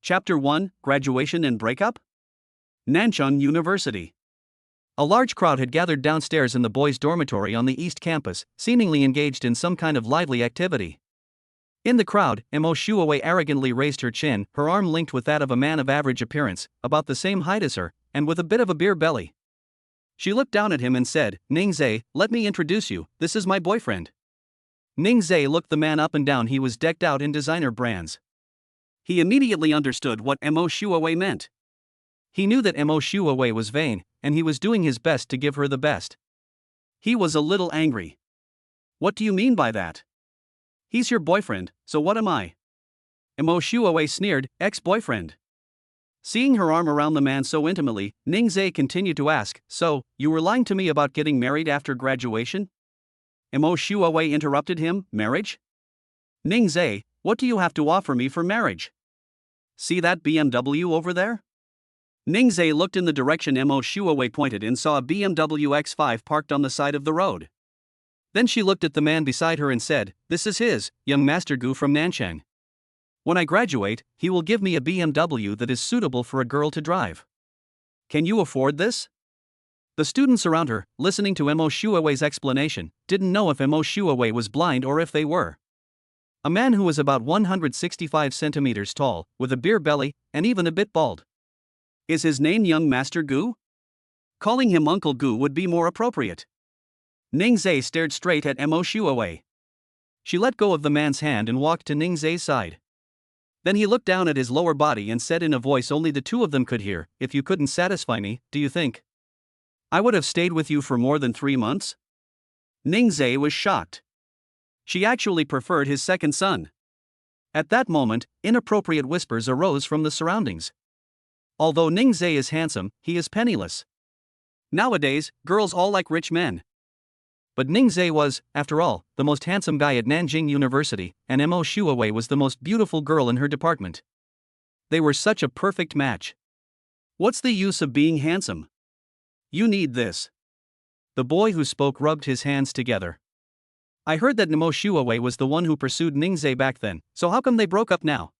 Chapter 1, Graduation and Breakup? Nanchang University. A large crowd had gathered downstairs in the boys' dormitory on the East Campus, seemingly engaged in some kind of lively activity. In the crowd, Mo Shuawei arrogantly raised her chin, her arm linked with that of a man of average appearance, about the same height as her, and with a bit of a beer belly. She looked down at him and said, "Ning Zhe, let me introduce you, this is my boyfriend." Ning Zhe looked the man up and down. He was decked out in designer brands. He immediately understood what Mo Shuawei meant. He knew that Mo Shuawei was vain, and he was doing his best to give her the best. He was a little angry. "What do you mean by that? He's your boyfriend, so what am I?" Mo Shuawei sneered, "Ex-boyfriend." Seeing her arm around the man so intimately, Ning Zhe continued to ask, "So, you were lying to me about getting married after graduation?" Mo Shuawei interrupted him, "Marriage? Ning Zhe, what do you have to offer me for marriage? See that BMW over there?" Ning Zhe looked in the direction Mo Shuawei pointed and saw a BMW X5 parked on the side of the road. Then she looked at the man beside her and said, "This is his, young Master Gu from Nanchang. When I graduate, he will give me a BMW that is suitable for a girl to drive. Can you afford this?" The students around her, listening to Mo Shuawei's explanation, didn't know if Mo Shuawei was blind or if they were. A man who was about 165 centimeters tall, with a beer belly, and even a bit bald. Is his name young Master Gu? Calling him Uncle Gu would be more appropriate. Ning Zhe stared straight at Mo Shuawei. She let go of the man's hand and walked to Ning Zhe's side. Then he looked down at his lower body and said in a voice only the two of them could hear, "If you couldn't satisfy me, do you think I would have stayed with you for more than 3 months?" Ning Zhe was shocked. She actually preferred his second son. At that moment, inappropriate whispers arose from the surroundings. Although Ning Zhe is handsome, he is penniless. Nowadays, girls all like rich men. But Ning Zhe was, after all, the most handsome guy at Nanjing University, and Mo Shuawei was the most beautiful girl in her department. They were such a perfect match. What's the use of being handsome? You need this. The boy who spoke rubbed his hands together. I heard that Mo Shuawei was the one who pursued Ning Zhe back then, so how come they broke up now?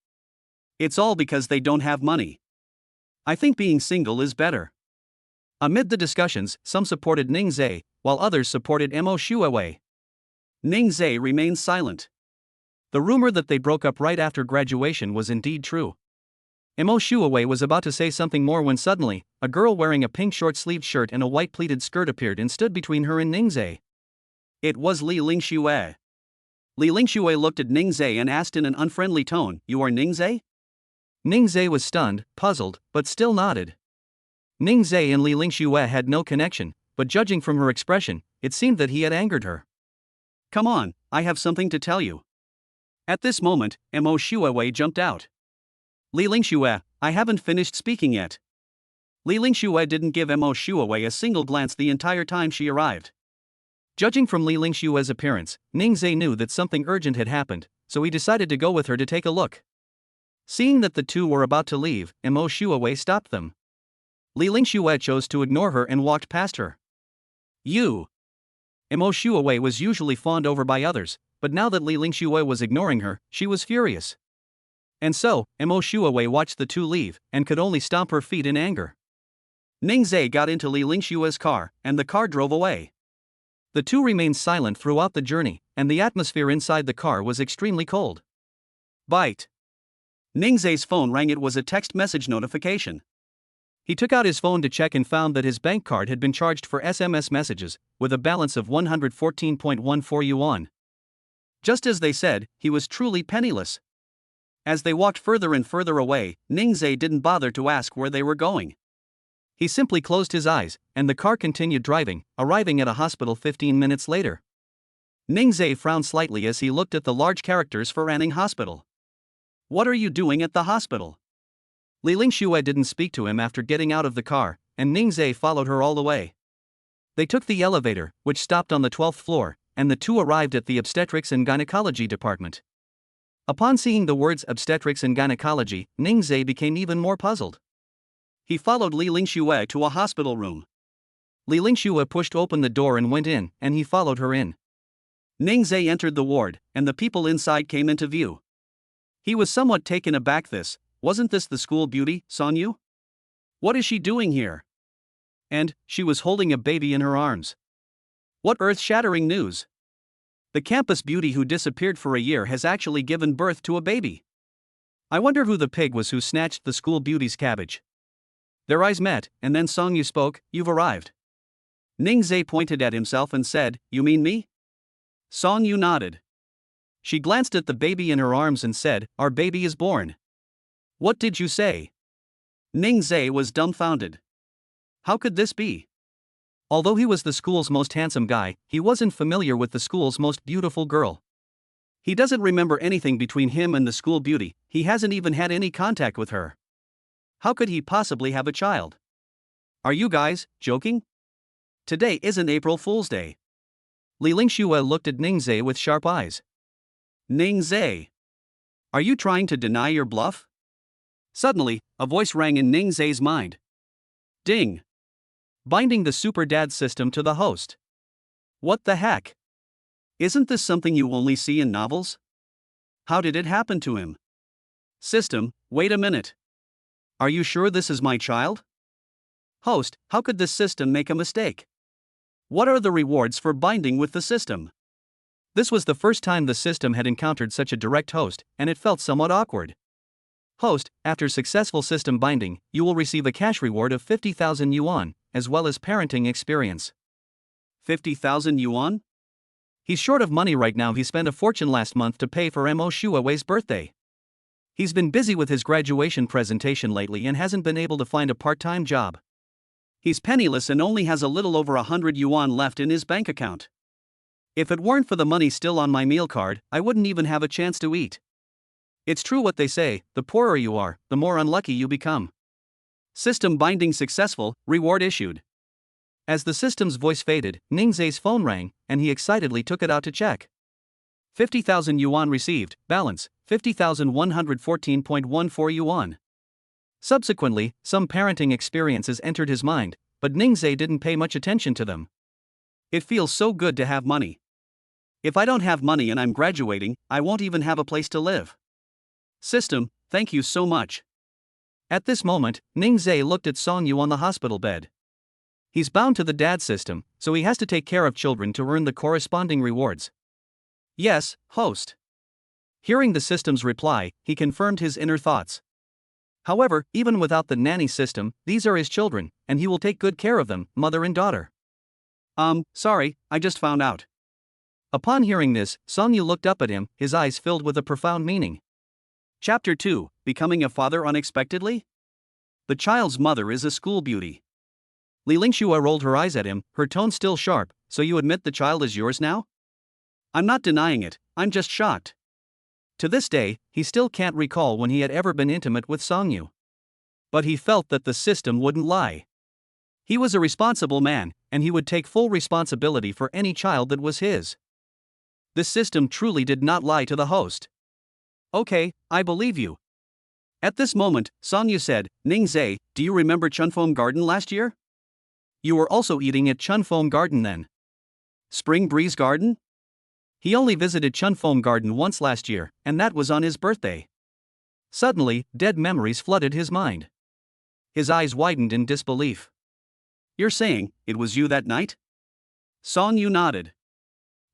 It's all because they don't have money. I think being single is better. Amid the discussions, some supported Ning Zhe, while others supported Mo Shuawei. Ning Zhe remained silent. The rumor that they broke up right after graduation was indeed true. Mo Shuawei was about to say something more when suddenly, a girl wearing a pink short-sleeved shirt and a white pleated skirt appeared and stood between her and Ning Zhe. It was Li Lingxue. Li Lingxue looked at Ning Zhe and asked in an unfriendly tone, "You are Ning Zhe?" Ning Zhe was stunned, puzzled, but still nodded. Ning Zhe and Li Lingxue had no connection, but judging from her expression, it seemed that he had angered her. "Come on, I have something to tell you." At this moment, Mo Shuawei jumped out. "Li Lingxue, I haven't finished speaking yet." Li Lingxue didn't give Mo Shuawei a single glance the entire time she arrived. Judging from Li Lingxue's appearance, Ning Zhe knew that something urgent had happened, so he decided to go with her to take a look. Seeing that the two were about to leave, Mo Shuawei stopped them. Li Lingxue chose to ignore her and walked past her. "You." Mo Shuawei was usually fawned over by others, but now that Li Lingxue was ignoring her, she was furious. And so, Mo Shuawei watched the two leave, and could only stomp her feet in anger. Ning Zhe got into Li Lingxue's car, and the car drove away. The two remained silent throughout the journey, and the atmosphere inside the car was extremely cold. Bite. Ning Zhe's phone rang. It was a text message notification. He took out his phone to check and found that his bank card had been charged for SMS messages, with a balance of 114.14 yuan. Just as they said, he was truly penniless. As they walked further and further away, Ning Zhe didn't bother to ask where they were going. He simply closed his eyes, and the car continued driving, arriving at a hospital 15 minutes later. Ning Zhe frowned slightly as he looked at the large characters for Anning Hospital. "What are you doing at the hospital?" Li Lingxue didn't speak to him after getting out of the car, and Ning Zhe followed her all the way. They took the elevator, which stopped on the 12th floor, and the two arrived at the obstetrics and gynecology department. Upon seeing the words obstetrics and gynecology, Ning Zhe became even more puzzled. He followed Li Lingxue to a hospital room. Li Lingxue pushed open the door and went in, and he followed her in. Ning Zhe entered the ward, and the people inside came into view. He was somewhat taken aback. This wasn't this the school beauty, Sonyu? What is she doing here? And, she was holding a baby in her arms. What earth-shattering news! The campus beauty who disappeared for a year has actually given birth to a baby. I wonder who the pig was who snatched the school beauty's cabbage. Their eyes met, and then Sonyu spoke, "You've arrived." Ningzhe pointed at himself and said, "You mean me?" Sonyu nodded. She glanced at the baby in her arms and said, "Our baby is born." "What did you say?" Ningzhe was dumbfounded. How could this be? Although he was the school's most handsome guy, he wasn't familiar with the school's most beautiful girl. He doesn't remember anything between him and the school beauty, he hasn't even had any contact with her. How could he possibly have a child? Are you guys joking? Today isn't April Fool's Day. Li Lingxue looked at Ningzhe with sharp eyes. Ningzhe, are you trying to deny your bluff? Suddenly, a voice rang in Ningzhe's mind. Ding! Binding the Super Dad system to the host. What the heck? Isn't this something you only see in novels? How did it happen to him? System, wait a minute. Are you sure this is my child? Host, how could this system make a mistake? What are the rewards for binding with the system? This was the first time the system had encountered such a direct host, and it felt somewhat awkward. Host, after successful system binding, you will receive a cash reward of 50,000 yuan, as well as parenting experience. 50,000 yuan? He's short of money right now. He spent a fortune last month to pay for Mo Shuawei's birthday. He's been busy with his graduation presentation lately and hasn't been able to find a part-time job. He's penniless and only has a little over 100 yuan left in his bank account. If it weren't for the money still on my meal card, I wouldn't even have a chance to eat. It's true what they say, the poorer you are, the more unlucky you become. System binding successful, reward issued. As the system's voice faded, Ningzhe's phone rang, and he excitedly took it out to check. 50,000 yuan received, balance, 50,114.14 yuan. Subsequently, some parenting experiences entered his mind, but Ningzhe didn't pay much attention to them. It feels so good to have money. If I don't have money and I'm graduating, I won't even have a place to live. System, thank you so much. At this moment, Ningzhe looked at Sonyu on the hospital bed. He's bound to the dad system, so he has to take care of children to earn the corresponding rewards. Yes, host. Hearing the system's reply, he confirmed his inner thoughts. However, even without the nanny system, these are his children, and he will take good care of them, mother and daughter. Sorry, I just found out. Upon hearing this, Sonyu looked up at him, his eyes filled with a profound meaning. Chapter 2, Becoming a Father Unexpectedly? The child's mother is a school beauty. Li Lingxue rolled her eyes at him, her tone still sharp. So you admit the child is yours now? I'm not denying it, I'm just shocked. To this day, he still can't recall when he had ever been intimate with Sonyu. But he felt that the system wouldn't lie. He was a responsible man, and he would take full responsibility for any child that was his. The system truly did not lie to the host. Okay, I believe you. At this moment, Sonyu said, Ningzhe, do you remember Chunfoam Garden last year? You were also eating at Chunfoam Garden then. Spring Breeze Garden? He only visited Chunfoam Garden once last year, and that was on his birthday. Suddenly, dead memories flooded his mind. His eyes widened in disbelief. You're saying, it was you that night? Sonyu nodded.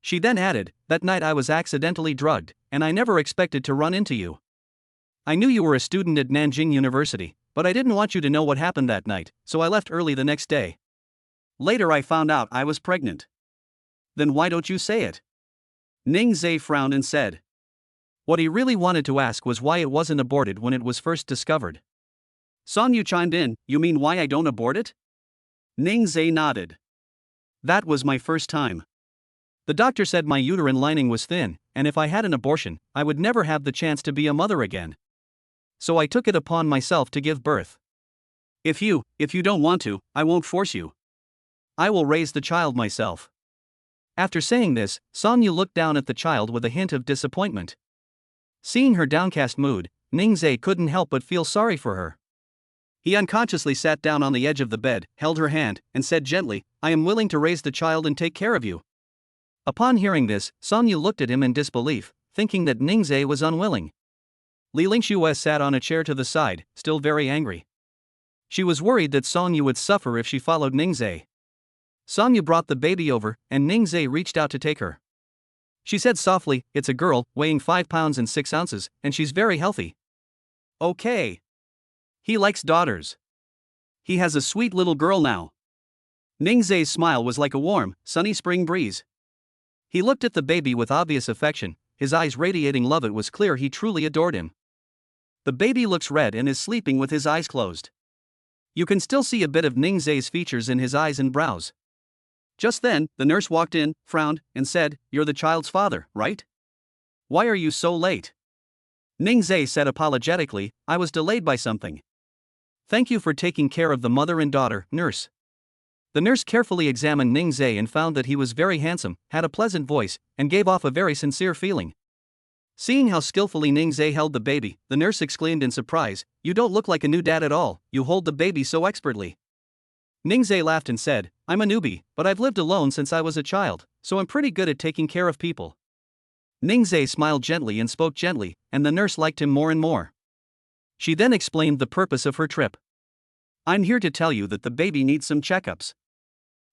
She then added, that night I was accidentally drugged, and I never expected to run into you. I knew you were a student at Nanjing University, but I didn't want you to know what happened that night, so I left early the next day. Later I found out I was pregnant. Then why don't you say it? Ningzhe frowned and said. What he really wanted to ask was why it wasn't aborted when it was first discovered. Sonyu chimed in, you mean why I don't abort it? Ningzhe nodded. That was my first time. The doctor said my uterine lining was thin, and if I had an abortion, I would never have the chance to be a mother again. So I took it upon myself to give birth. If you don't want to, I won't force you. I will raise the child myself. After saying this, Sonyu looked down at the child with a hint of disappointment. Seeing her downcast mood, Ningzhe couldn't help but feel sorry for her. He unconsciously sat down on the edge of the bed, held her hand, and said gently, I am willing to raise the child and take care of you. Upon hearing this, Sonyu looked at him in disbelief, thinking that Ningzhe was unwilling. Li Lingxue sat on a chair to the side, still very angry. She was worried that Song Yu would suffer if she followed Ningzhe. Song Yu brought the baby over, and Ningzhe reached out to take her. She said softly, "It's a girl, weighing 5 pounds and 6 ounces, and she's very healthy." Okay. He likes daughters. He has a sweet little girl now. Ningzhe's smile was like a warm, sunny spring breeze. He looked at the baby with obvious affection, his eyes radiating love. It was clear he truly adored him. The baby looks red and is sleeping with his eyes closed. You can still see a bit of Ningzhe's features in his eyes and brows. Just then, the nurse walked in, frowned, and said, "You're the child's father, right? Why are you so late?" Ningzhe said apologetically, "I was delayed by something." "Thank you for taking care of the mother and daughter, nurse." The nurse carefully examined Ningzhe and found that he was very handsome, had a pleasant voice, and gave off a very sincere feeling. Seeing how skillfully Ningzhe held the baby, the nurse exclaimed in surprise, "You don't look like a new dad at all, you hold the baby so expertly." Ningzhe laughed and said, "I'm a newbie, but I've lived alone since I was a child, so I'm pretty good at taking care of people." Ningzhe smiled gently and spoke gently, and the nurse liked him more and more. She then explained the purpose of her trip. "I'm here to tell you that the baby needs some checkups.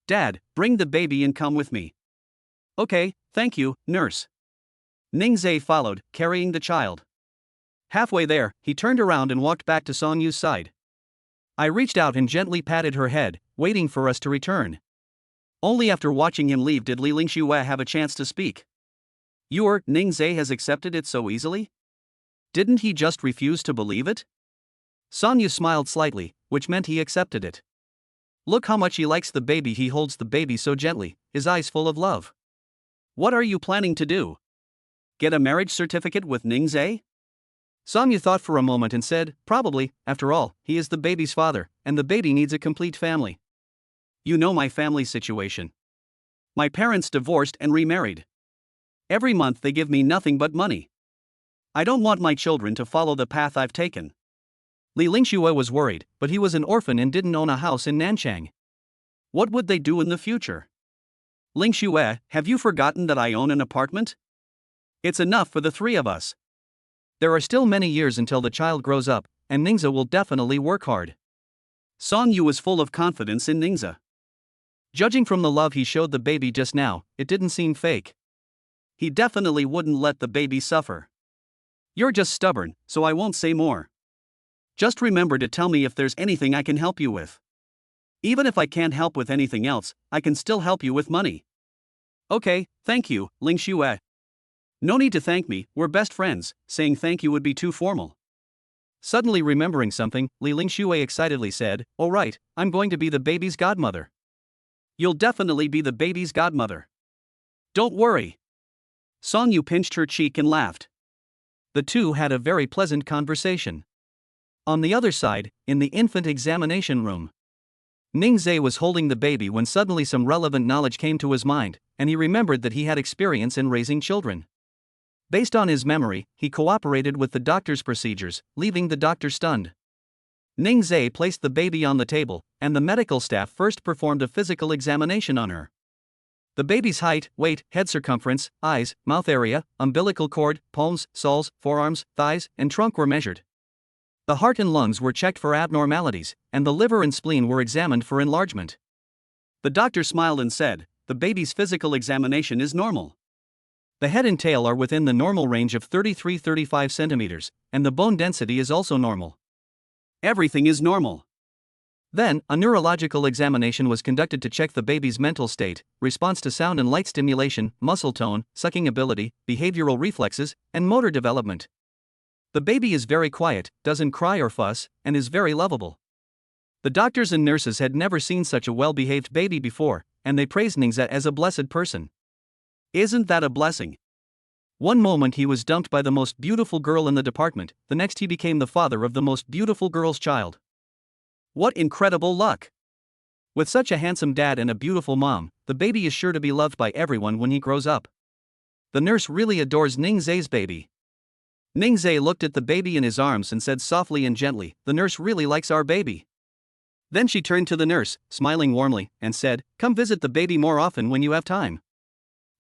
Dad, bring the baby and come with me." "Okay, thank you, nurse." Ningzhe followed, carrying the child. Halfway there, he turned around and walked back to Song Yu's side. I reached out and gently patted her head, waiting for us to return. Only after watching him leave did Li Lingxue have a chance to speak. Ningzhe has accepted it so easily? Didn't he just refuse to believe it?" Song Yu smiled slightly, which meant he accepted it. "Look how much he likes the baby." He holds the baby so gently, his eyes full of love. "What are you planning to do? Get a marriage certificate with Ningzhe?" Song Yu thought for a moment and said, "Probably. After all, he is the baby's father, and the baby needs a complete family. You know my family situation. My parents divorced and remarried. Every month they give me nothing but money. I don't want my children to follow the path I've taken." Li Lingxue was worried, but he was an orphan and didn't own a house in Nanchang. What would they do in the future? "Lingxue, have you forgotten that I own an apartment? It's enough for the 3 of us. There are still many years until the child grows up, and Ningzhe will definitely work hard." Song Yu was full of confidence in Ningzhe. Judging from the love he showed the baby just now, it didn't seem fake. He definitely wouldn't let the baby suffer. "You're just stubborn, so I won't say more. Just remember to tell me if there's anything I can help you with. Even if I can't help with anything else, I can still help you with money." "Okay, thank you, Lingxue." "No need to thank me, we're best friends. Saying thank you would be too formal." Suddenly remembering something, Li Lingxue excitedly said, "Oh right, I'm going to be the baby's godmother." "You'll definitely be the baby's godmother. Don't worry." Song Yu pinched her cheek and laughed. The two had a very pleasant conversation. On the other side, in the infant examination room, Ningzhe was holding the baby when suddenly some relevant knowledge came to his mind, and he remembered that he had experience in raising children. Based on his memory, he cooperated with the doctor's procedures, leaving the doctor stunned. Ningzhe placed the baby on the table, and the medical staff first performed a physical examination on her. The baby's height, weight, head circumference, eyes, mouth area, umbilical cord, palms, soles, forearms, thighs, and trunk were measured. The heart and lungs were checked for abnormalities, and the liver and spleen were examined for enlargement. The doctor smiled and said, "The baby's physical examination is normal. The head and tail are within the normal range of 33-35 centimeters, and the bone density is also normal. Everything is normal." Then, a neurological examination was conducted to check the baby's mental state, response to sound and light stimulation, muscle tone, sucking ability, behavioral reflexes, and motor development. The baby is very quiet, doesn't cry or fuss, and is very lovable. The doctors and nurses had never seen such a well-behaved baby before, and they praised Ningzhe as a blessed person. Isn't that a blessing? One moment he was dumped by the most beautiful girl in the department, the next he became the father of the most beautiful girl's child. What incredible luck! With such a handsome dad and a beautiful mom, the baby is sure to be loved by everyone when he grows up. The nurse really adores Ningzhe's baby. Ningzhe looked at the baby in his arms and said softly and gently, "The nurse really likes our baby." Then she turned to the nurse, smiling warmly, and said, "Come visit the baby more often when you have time."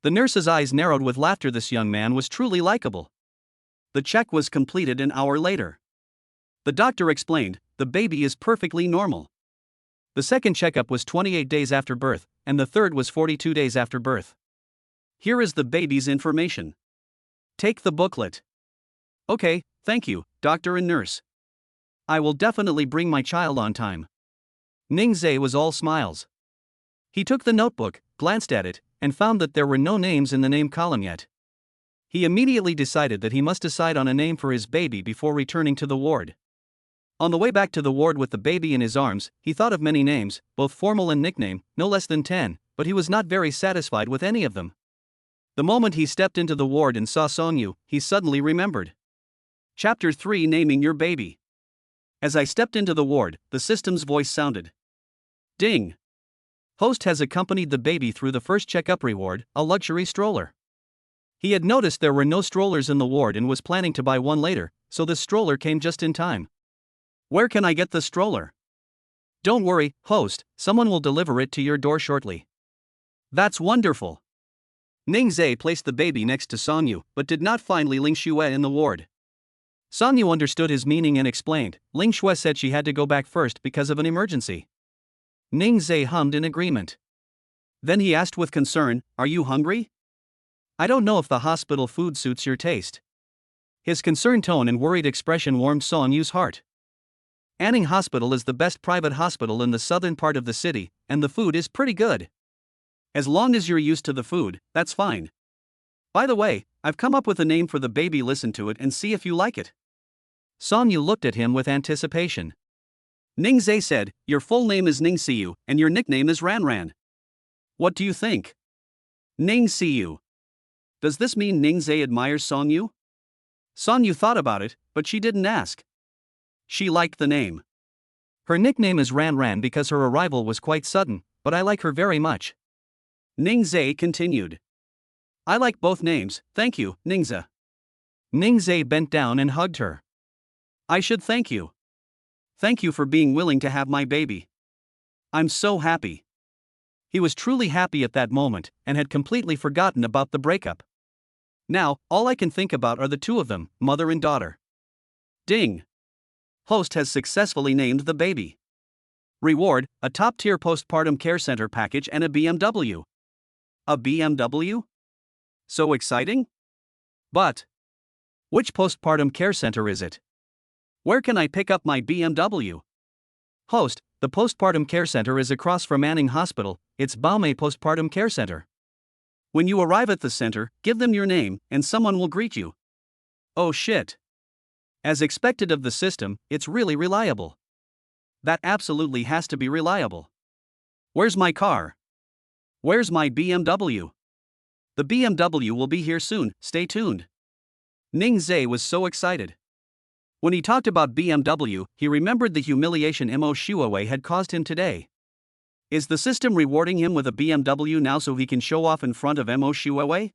The nurse's eyes narrowed with laughter. This young man was truly likable. The check was completed an hour later. The doctor explained, the baby is perfectly normal. The second checkup was 28 days after birth, and the third was 42 days after birth. Here is the baby's information. Take the booklet. Okay, thank you, doctor and nurse. I will definitely bring my child on time. Ningzhe was all smiles. He took the notebook, glanced at it, and found that there were no names in the name column yet. He immediately decided that he must decide on a name for his baby before returning to the ward. On the way back to the ward with the baby in his arms, he thought of many names, both formal and nickname, no less than 10, but he was not very satisfied with any of them. The moment he stepped into the ward and saw Songyu, he suddenly remembered. Chapter 3: Naming Your Baby. As I stepped into the ward, the system's voice sounded. Ding! Host has accompanied the baby through the first checkup reward, a luxury stroller. He had noticed there were no strollers in the ward and was planning to buy one later, so the stroller came just in time. Where can I get the stroller? Don't worry, host, someone will deliver it to your door shortly. That's wonderful. Ningzhe placed the baby next to Songyu, but did not find Ling Xue in the ward. Songyu understood his meaning and explained. Ling Xue said she had to go back first because of an emergency. Ningzhe hummed in agreement. Then he asked with concern, "Are you hungry? I don't know if the hospital food suits your taste." His concerned tone and worried expression warmed Songyu's heart. Anning Hospital is the best private hospital in the southern part of the city, and the food is pretty good. As long as you're used to the food, that's fine. By the way, I've come up with a name for the baby. Listen to it and see if you like it. Songyu looked at him with anticipation. Ningzhe said, "Your full name is Ning Siyu, and your nickname is Ranran. What do you think?" Ning Siyu. Does this mean Ningzhe admires Songyu? Songyu thought about it, but she didn't ask. She liked the name. Her nickname is Ranran because her arrival was quite sudden, but I like her very much. Ningzhe continued. I like both names, thank you, Ningzhe. Ningzhe bent down and hugged her. I should thank you. Thank you for being willing to have my baby. I'm so happy. He was truly happy at that moment, and had completely forgotten about the breakup. Now, all I can think about are the two of them, mother and daughter. Ding! Host has successfully named the baby. Reward, a top-tier postpartum care center package and a BMW. A BMW? So exciting? But which postpartum care center is it? Where can I pick up my BMW? Host, the postpartum care center is across from Anning Hospital, it's Baomei Postpartum Care Center. When you arrive at the center, give them your name, and someone will greet you. Oh shit. As expected of the system, it's really reliable. That absolutely has to be reliable. Where's my car? Where's my BMW? The BMW will be here soon, stay tuned. Ningzhe was so excited. When he talked about BMW, he remembered the humiliation Mo Shuawei had caused him today. Is the system rewarding him with a BMW now so he can show off in front of Mo Shuawei?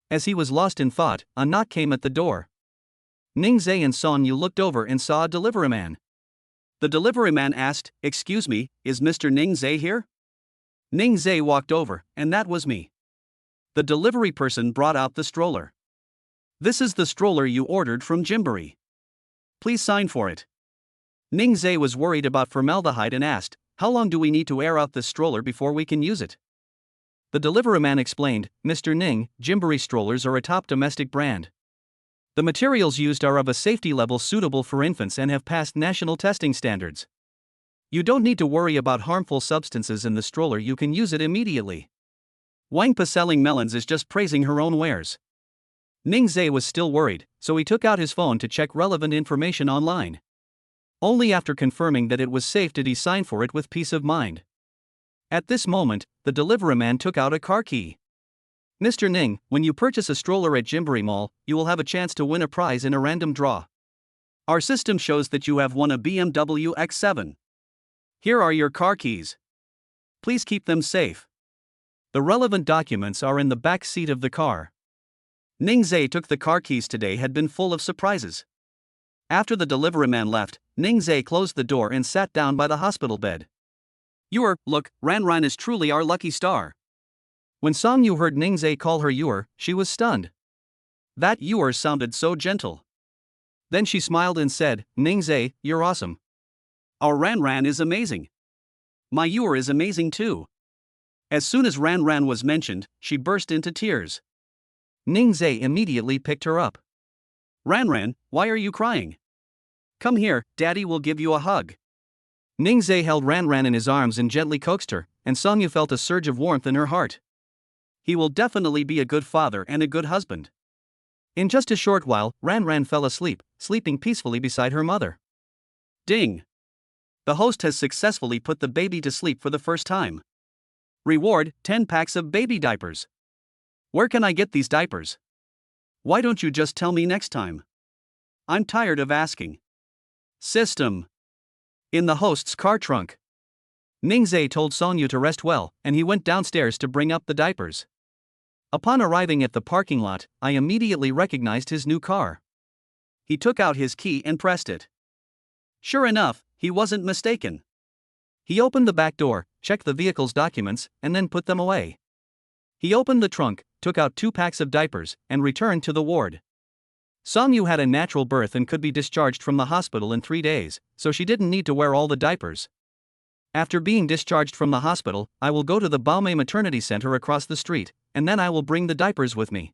As he was lost in thought, a knock came at the door. Ningzhe and Songyu looked over and saw a deliveryman. The deliveryman asked, "Excuse me, is Mr. Ningzhe here?" Ningzhe walked over, and that was me. The delivery person brought out the stroller. This is the stroller you ordered from Jimbury. Please sign for it. Ningzhe was worried about formaldehyde and asked, "How long do we need to air out this stroller before we can use it?" The deliveryman explained, "Mr. Ning, Jimbury strollers are a top domestic brand. The materials used are of a safety level suitable for infants and have passed national testing standards. You don't need to worry about harmful substances in the stroller, you can use it immediately." Wangpa selling melons is just praising her own wares. Ningzhe was still worried, so he took out his phone to check relevant information online. Only after confirming that it was safe did he sign for it with peace of mind. At this moment, the deliveryman took out a car key. "Mr. Ning, when you purchase a stroller at Jimbury Mall, you will have a chance to win a prize in a random draw. Our system shows that you have won a BMW X7. Here are your car keys. Please keep them safe. The relevant documents are in the back seat of the car." Ningzhe took the car keys. Today had been full of surprises. After the deliveryman left, Ningzhe closed the door and sat down by the hospital bed. Look, Ranran is truly our lucky star." When Songyu heard Ningzhe call her Yuer, she was stunned. That "you're" sounded so gentle. Then she smiled and said, "Ningze, you're awesome. Our Ran Ran is amazing. My "you're" is amazing too." As soon as Ran Ran was mentioned, she burst into tears. Ningze immediately picked her up. "Ran Ran, why are you crying? Come here, Daddy will give you a hug." Ningze held Ran Ran in his arms and gently coaxed her, and Song Yu felt a surge of warmth in her heart. He will definitely be a good father and a good husband. In just a short while, Ran Ran fell asleep, sleeping peacefully beside her mother. Ding! The host has successfully put the baby to sleep for the first time. Reward: 10 packs of baby diapers. Where can I get these diapers? Why don't you just tell me next time? I'm tired of asking. System. In the host's car trunk. Ningze told Song Yu to rest well, and he went downstairs to bring up the diapers. Upon arriving at the parking lot, I immediately recognized his new car. He took out his key and pressed it. Sure enough, he wasn't mistaken. He opened the back door, checked the vehicle's documents, and then put them away. He opened the trunk, took out 2 packs of diapers, and returned to the ward. Song Yu had a natural birth and could be discharged from the hospital in 3 days, so she didn't need to wear all the diapers. After being discharged from the hospital, I will go to the Baomei Maternity Center across the street, and then I will bring the diapers with me.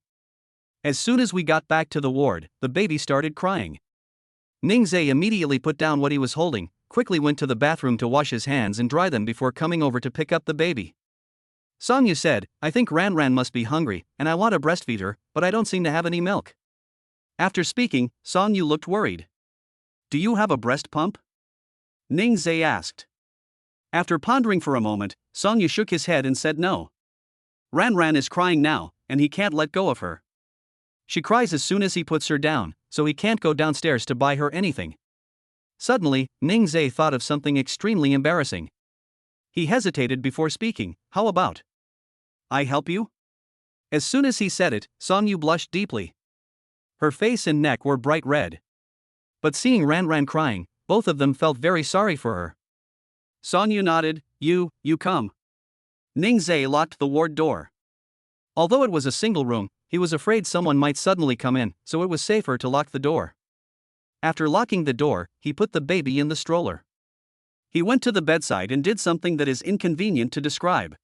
As soon as we got back to the ward, the baby started crying. Ningze immediately put down what he was holding, quickly went to the bathroom to wash his hands and dry them before coming over to pick up the baby. Song Yu said, "I think Ran Ran must be hungry, and I want to breastfeed her, but I don't seem to have any milk." After speaking, Song Yu looked worried. "Do you have a breast pump?" Ningze asked. After pondering for a moment, Song Yu shook his head and said no. Ran Ran is crying now, and he can't let go of her. She cries as soon as he puts her down, so he can't go downstairs to buy her anything. Suddenly, Ningze thought of something extremely embarrassing. He hesitated before speaking. "How about I help you?" As soon as he said it, Song Yu blushed deeply. Her face and neck were bright red. But seeing Ran Ran crying, both of them felt very sorry for her. Song Yu nodded. You come." Ningze locked the ward door. Although it was a single room, he was afraid someone might suddenly come in, so it was safer to lock the door. After locking the door, he put the baby in the stroller. He went to the bedside and did something that is inconvenient to describe.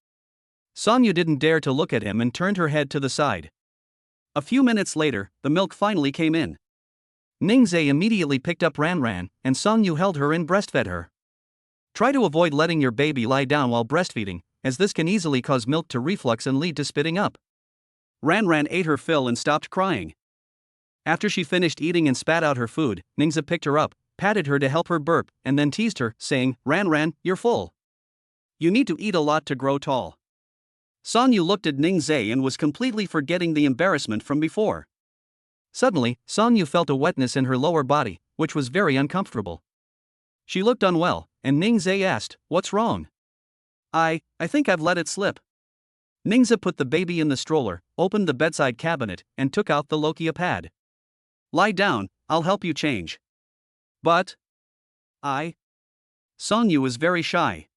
Song Yu didn't dare to look at him and turned her head to the side. A few minutes later, the milk finally came in. Ningze immediately picked up Ran Ran, and Song Yu held her and breastfed her. Try to avoid letting your baby lie down while breastfeeding, as this can easily cause milk to reflux and lead to spitting up. Ran Ran ate her fill and stopped crying. After she finished eating and spat out her food, Ningze picked her up, patted her to help her burp, and then teased her, saying, "Ran Ran, you're full. You need to eat a lot to grow tall." Song Yu looked at Ningze and was completely forgetting the embarrassment from before. Suddenly, Song Yu felt a wetness in her lower body, which was very uncomfortable. She looked unwell, and Ningze asked, "What's wrong?" I think I've let it slip." Ningze put the baby in the stroller, opened the bedside cabinet, and took out the lokia pad. "Lie down, I'll help you change." "But Song Yu was very shy.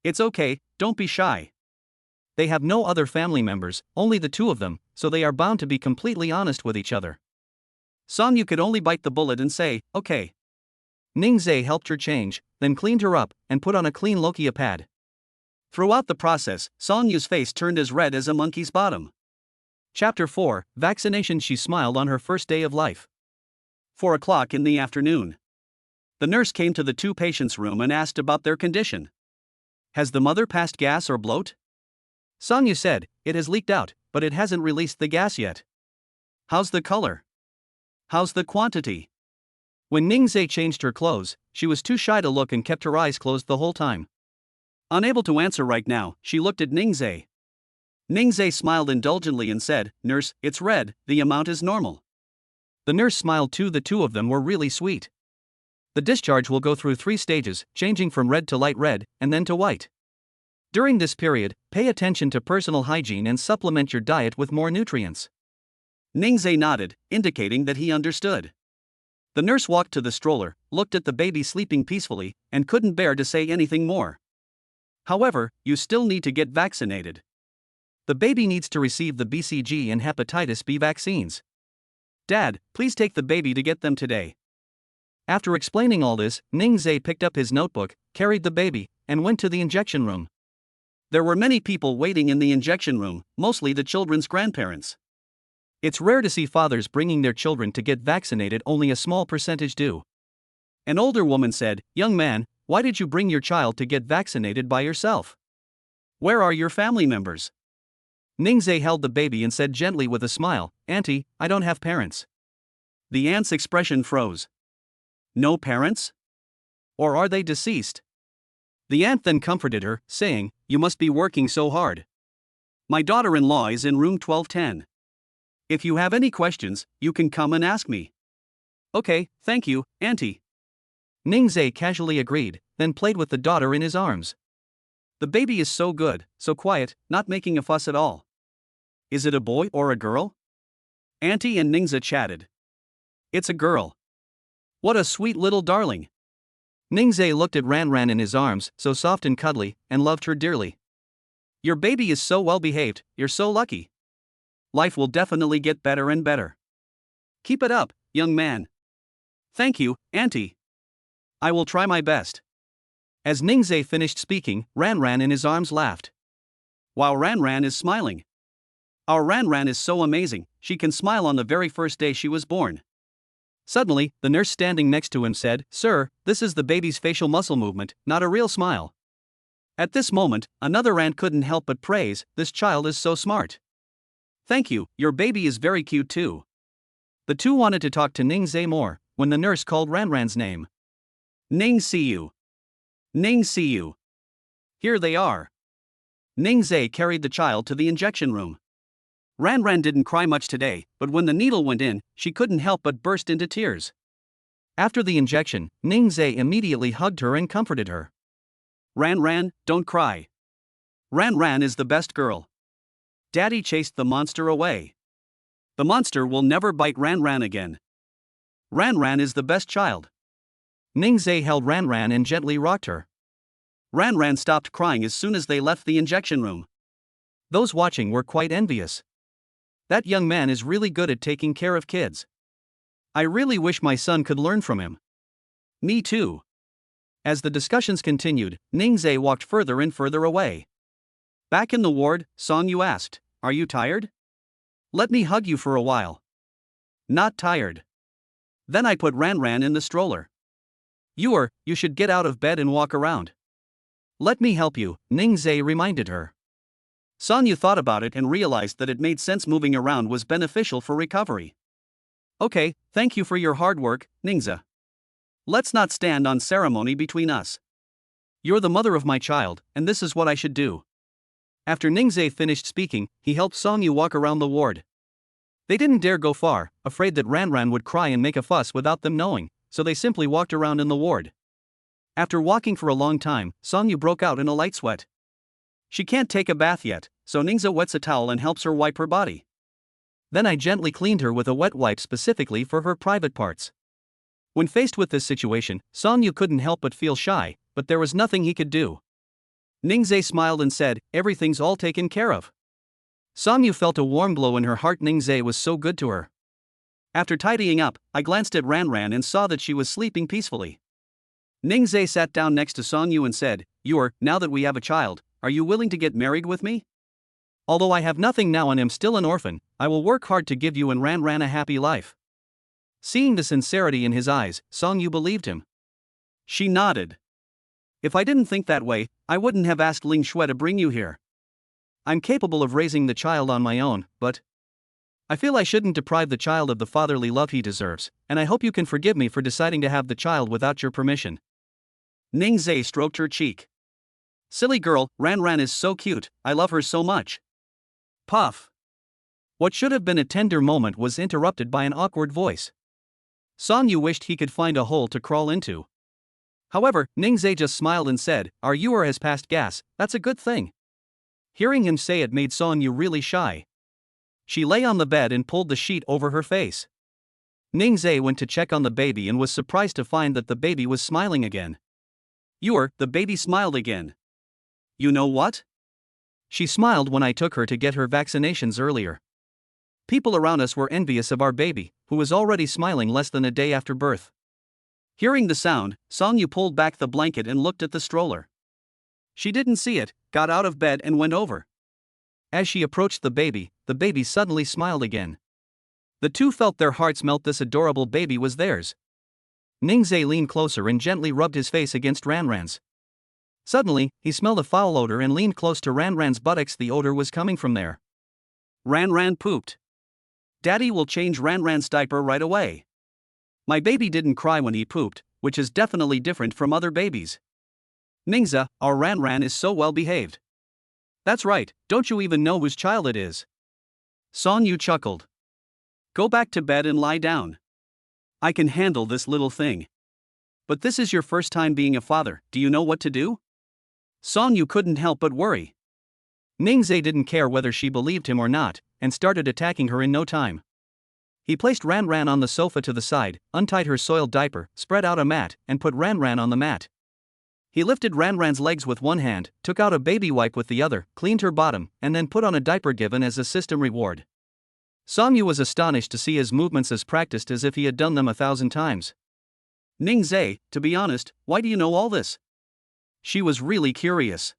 "It's okay, don't be shy. They have no other family members, only the 2 of them, so they are bound to be completely honest with each other." Song Yu could only bite the bullet and say, "Okay." Ningze helped her change, then cleaned her up, and put on a clean lokia pad. Throughout the process, Song Yu's face turned as red as a monkey's bottom. Chapter 4, Vaccination. She smiled on her first day of life. 4 o'clock in the afternoon. The nurse came to the 2 patients' room and asked about their condition. "Has the mother passed gas or bloat?" Song Yu said, "It has leaked out, but it hasn't released the gas yet." "How's the color? How's the quantity?" When Ningze changed her clothes, she was too shy to look and kept her eyes closed the whole time. Unable to answer right now, she looked at Ningze. Ningze smiled indulgently and said, "Nurse, it's red, the amount is normal." The nurse smiled too. The 2 of them were really sweet. The discharge will go through 3 stages, changing from red to light red, and then to white. During this period, pay attention to personal hygiene and supplement your diet with more nutrients. Ningze nodded, indicating that he understood. The nurse walked to the stroller, looked at the baby sleeping peacefully, and couldn't bear to say anything more. "However, you still need to get vaccinated. The baby needs to receive the BCG and hepatitis B vaccines. Dad, please take the baby to get them today. After explaining all this, Ningzhe picked up his notebook, carried the baby, and went to the injection room. There were many people waiting in the injection room, mostly the children's grandparents. It's rare to see fathers bringing their children to get vaccinated, only a small percentage do. An older woman said, "Young man, why did you bring your child to get vaccinated by yourself? Where are your family members?" Ningzhe held the baby and said gently with a smile, "Auntie, I don't have parents." The aunt's expression froze. No parents? Or are they deceased? The aunt then comforted her, saying, "You must be working so hard. My daughter-in-law is in room 1210. If you have any questions, you can come and ask me." "Okay, thank you, Auntie." Ningzhe casually agreed, then played with the daughter in his arms. The baby is so good, so quiet, not making a fuss at all. Is it a boy or a girl? Auntie and Ningzhe chatted. It's a girl. What a sweet little darling. Ningzhe looked at Ranran in his arms, so soft and cuddly, and loved her dearly. Your baby is so well behaved, you're so lucky. Life will definitely get better and better. Keep it up, young man. Thank you, Auntie. I will try my best. As Ningzhe finished speaking, Ranran in his arms laughed. Wow, Ranran is smiling. Our Ranran is so amazing, she can smile on the very first day she was born. Suddenly, the nurse standing next to him said, "Sir, this is the baby's facial muscle movement, not a real smile." At this moment, another aunt couldn't help but praise, "This child is so smart." "Thank you, your baby is very cute too." The two wanted to talk to Ningzhe more, when the nurse called Ranran's name. "Ning, see you. Ning, see you." Here they are. Ningzhe carried the child to the injection room. Ranran didn't cry much today, but when the needle went in, she couldn't help but burst into tears. After the injection, Ningzhe immediately hugged her and comforted her. "Ranran, don't cry. Ranran is the best girl. Daddy chased the monster away. The monster will never bite Ranran again. Ranran is the best child." Ningzhe held Ranran and gently rocked her. Ranran stopped crying as soon as they left the injection room. Those watching were quite envious. That young man is really good at taking care of kids. I really wish my son could learn from him. Me too. As the discussions continued, Ningzhe walked further and further away. Back in the ward, Song Yu asked, "Are you tired? Let me hug you for a while." "Not tired." Then I put Ranran in the stroller. You should get out of bed and walk around." "Let me help you," Ningzhe reminded her. Song Yu thought about it and realized that it made sense. Moving around was beneficial for recovery. "Okay, thank you for your hard work, Ningzhe. Let's not stand on ceremony between us. You're the mother of my child, and this is what I should do." After Ningzhe finished speaking, he helped Song Yu walk around the ward. They didn't dare go far, afraid that Ranran would cry and make a fuss without them knowing, so they simply walked around in the ward. After walking for a long time, Song Yu broke out in a light sweat. She can't take a bath yet, so Ningzhe wets a towel and helps her wipe her body. Then I gently cleaned her with a wet wipe specifically for her private parts. When faced with this situation, Song Yu couldn't help but feel shy, but there was nothing he could do. Ningzhe smiled and said, "Everything's all taken care of." Song Yu felt a warm glow in her heart. Ningzhe was so good to her. After tidying up, I glanced at Ranran and saw that she was sleeping peacefully. Ningzhe sat down next to Song Yu and said, "Now that we have a child, are you willing to get married with me? Although I have nothing now and am still an orphan, I will work hard to give you and Ranran a happy life." Seeing the sincerity in his eyes, Song Yu believed him. She nodded. "If I didn't think that way, I wouldn't have asked Ling Shui to bring you here. I'm capable of raising the child on my own, but I feel I shouldn't deprive the child of the fatherly love he deserves, and I hope you can forgive me for deciding to have the child without your permission." Ningzhe stroked her cheek. "Silly girl, Ranran is so cute, I love her so much." Puff. What should have been a tender moment was interrupted by an awkward voice. Song Yu wished he could find a hole to crawl into. However, Ningzhe just smiled and said, "Our Yuer has passed gas, that's a good thing." Hearing him say it made Song Yu really shy. She lay on the bed and pulled the sheet over her face. Ningzhe went to check on the baby and was surprised to find that the baby was smiling again. The baby smiled again. You know what? She smiled when I took her to get her vaccinations earlier. People around us were envious of our baby, who was already smiling less than a day after birth. Hearing the sound, Song Yu pulled back the blanket and looked at the stroller. She didn't see it, got out of bed and went over. As she approached the baby suddenly smiled again. The two felt their hearts melt. This adorable baby was theirs. Ningzhe leaned closer and gently rubbed his face against Ranran's. Suddenly, he smelled a foul odor and leaned close to Ranran's buttocks. The odor was coming from there. Ranran pooped. Daddy will change Ranran's diaper right away. My baby didn't cry when he pooped, which is definitely different from other babies. Ningzhe, our Ranran is so well behaved. That's right, don't you even know whose child it is? Song Yu chuckled. Go back to bed and lie down. I can handle this little thing. But this is your first time being a father, do you know what to do? Song Yu couldn't help but worry. Ningzhe didn't care whether she believed him or not, and started attacking her in no time. He placed Ranran on the sofa to the side, untied her soiled diaper, spread out a mat, and put Ranran on the mat. He lifted Ranran's legs with one hand, took out a baby wipe with the other, cleaned her bottom, and then put on a diaper given as a system reward. Song Yu was astonished to see his movements as practiced as if he had done them 1,000 times. Ningzhe, to be honest, why do you know all this? She was really curious.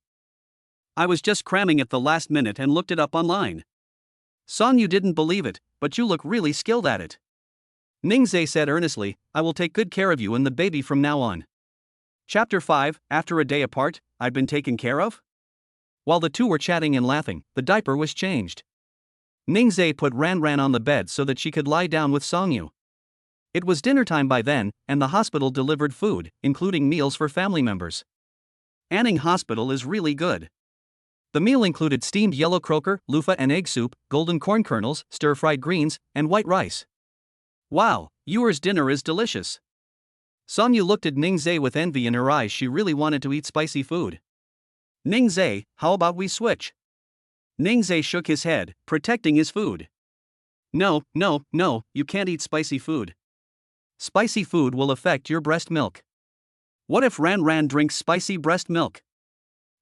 I was just cramming at the last minute and looked it up online. Song Yu didn't believe it, but you look really skilled at it. Ningzhe said earnestly, I will take good care of you and the baby from now on. Chapter 5, After a day apart, I've been taken care of? While the two were chatting and laughing, the diaper was changed. Ningzhe put Ranran on the bed so that she could lie down with Song Yu. It was dinner time by then, and the hospital delivered food, including meals for family members. Anning Hospital is really good. The meal included steamed yellow croaker, loofah and egg soup, golden corn kernels, stir-fried greens, and white rice. Wow, yours dinner is delicious. Song Yu looked at Ningzhe with envy in her eyes. She really wanted to eat spicy food. Ningzhe, how about we switch? Ningzhe shook his head, protecting his food. No, you can't eat spicy food. Spicy food will affect your breast milk. What if Ranran drinks spicy breast milk?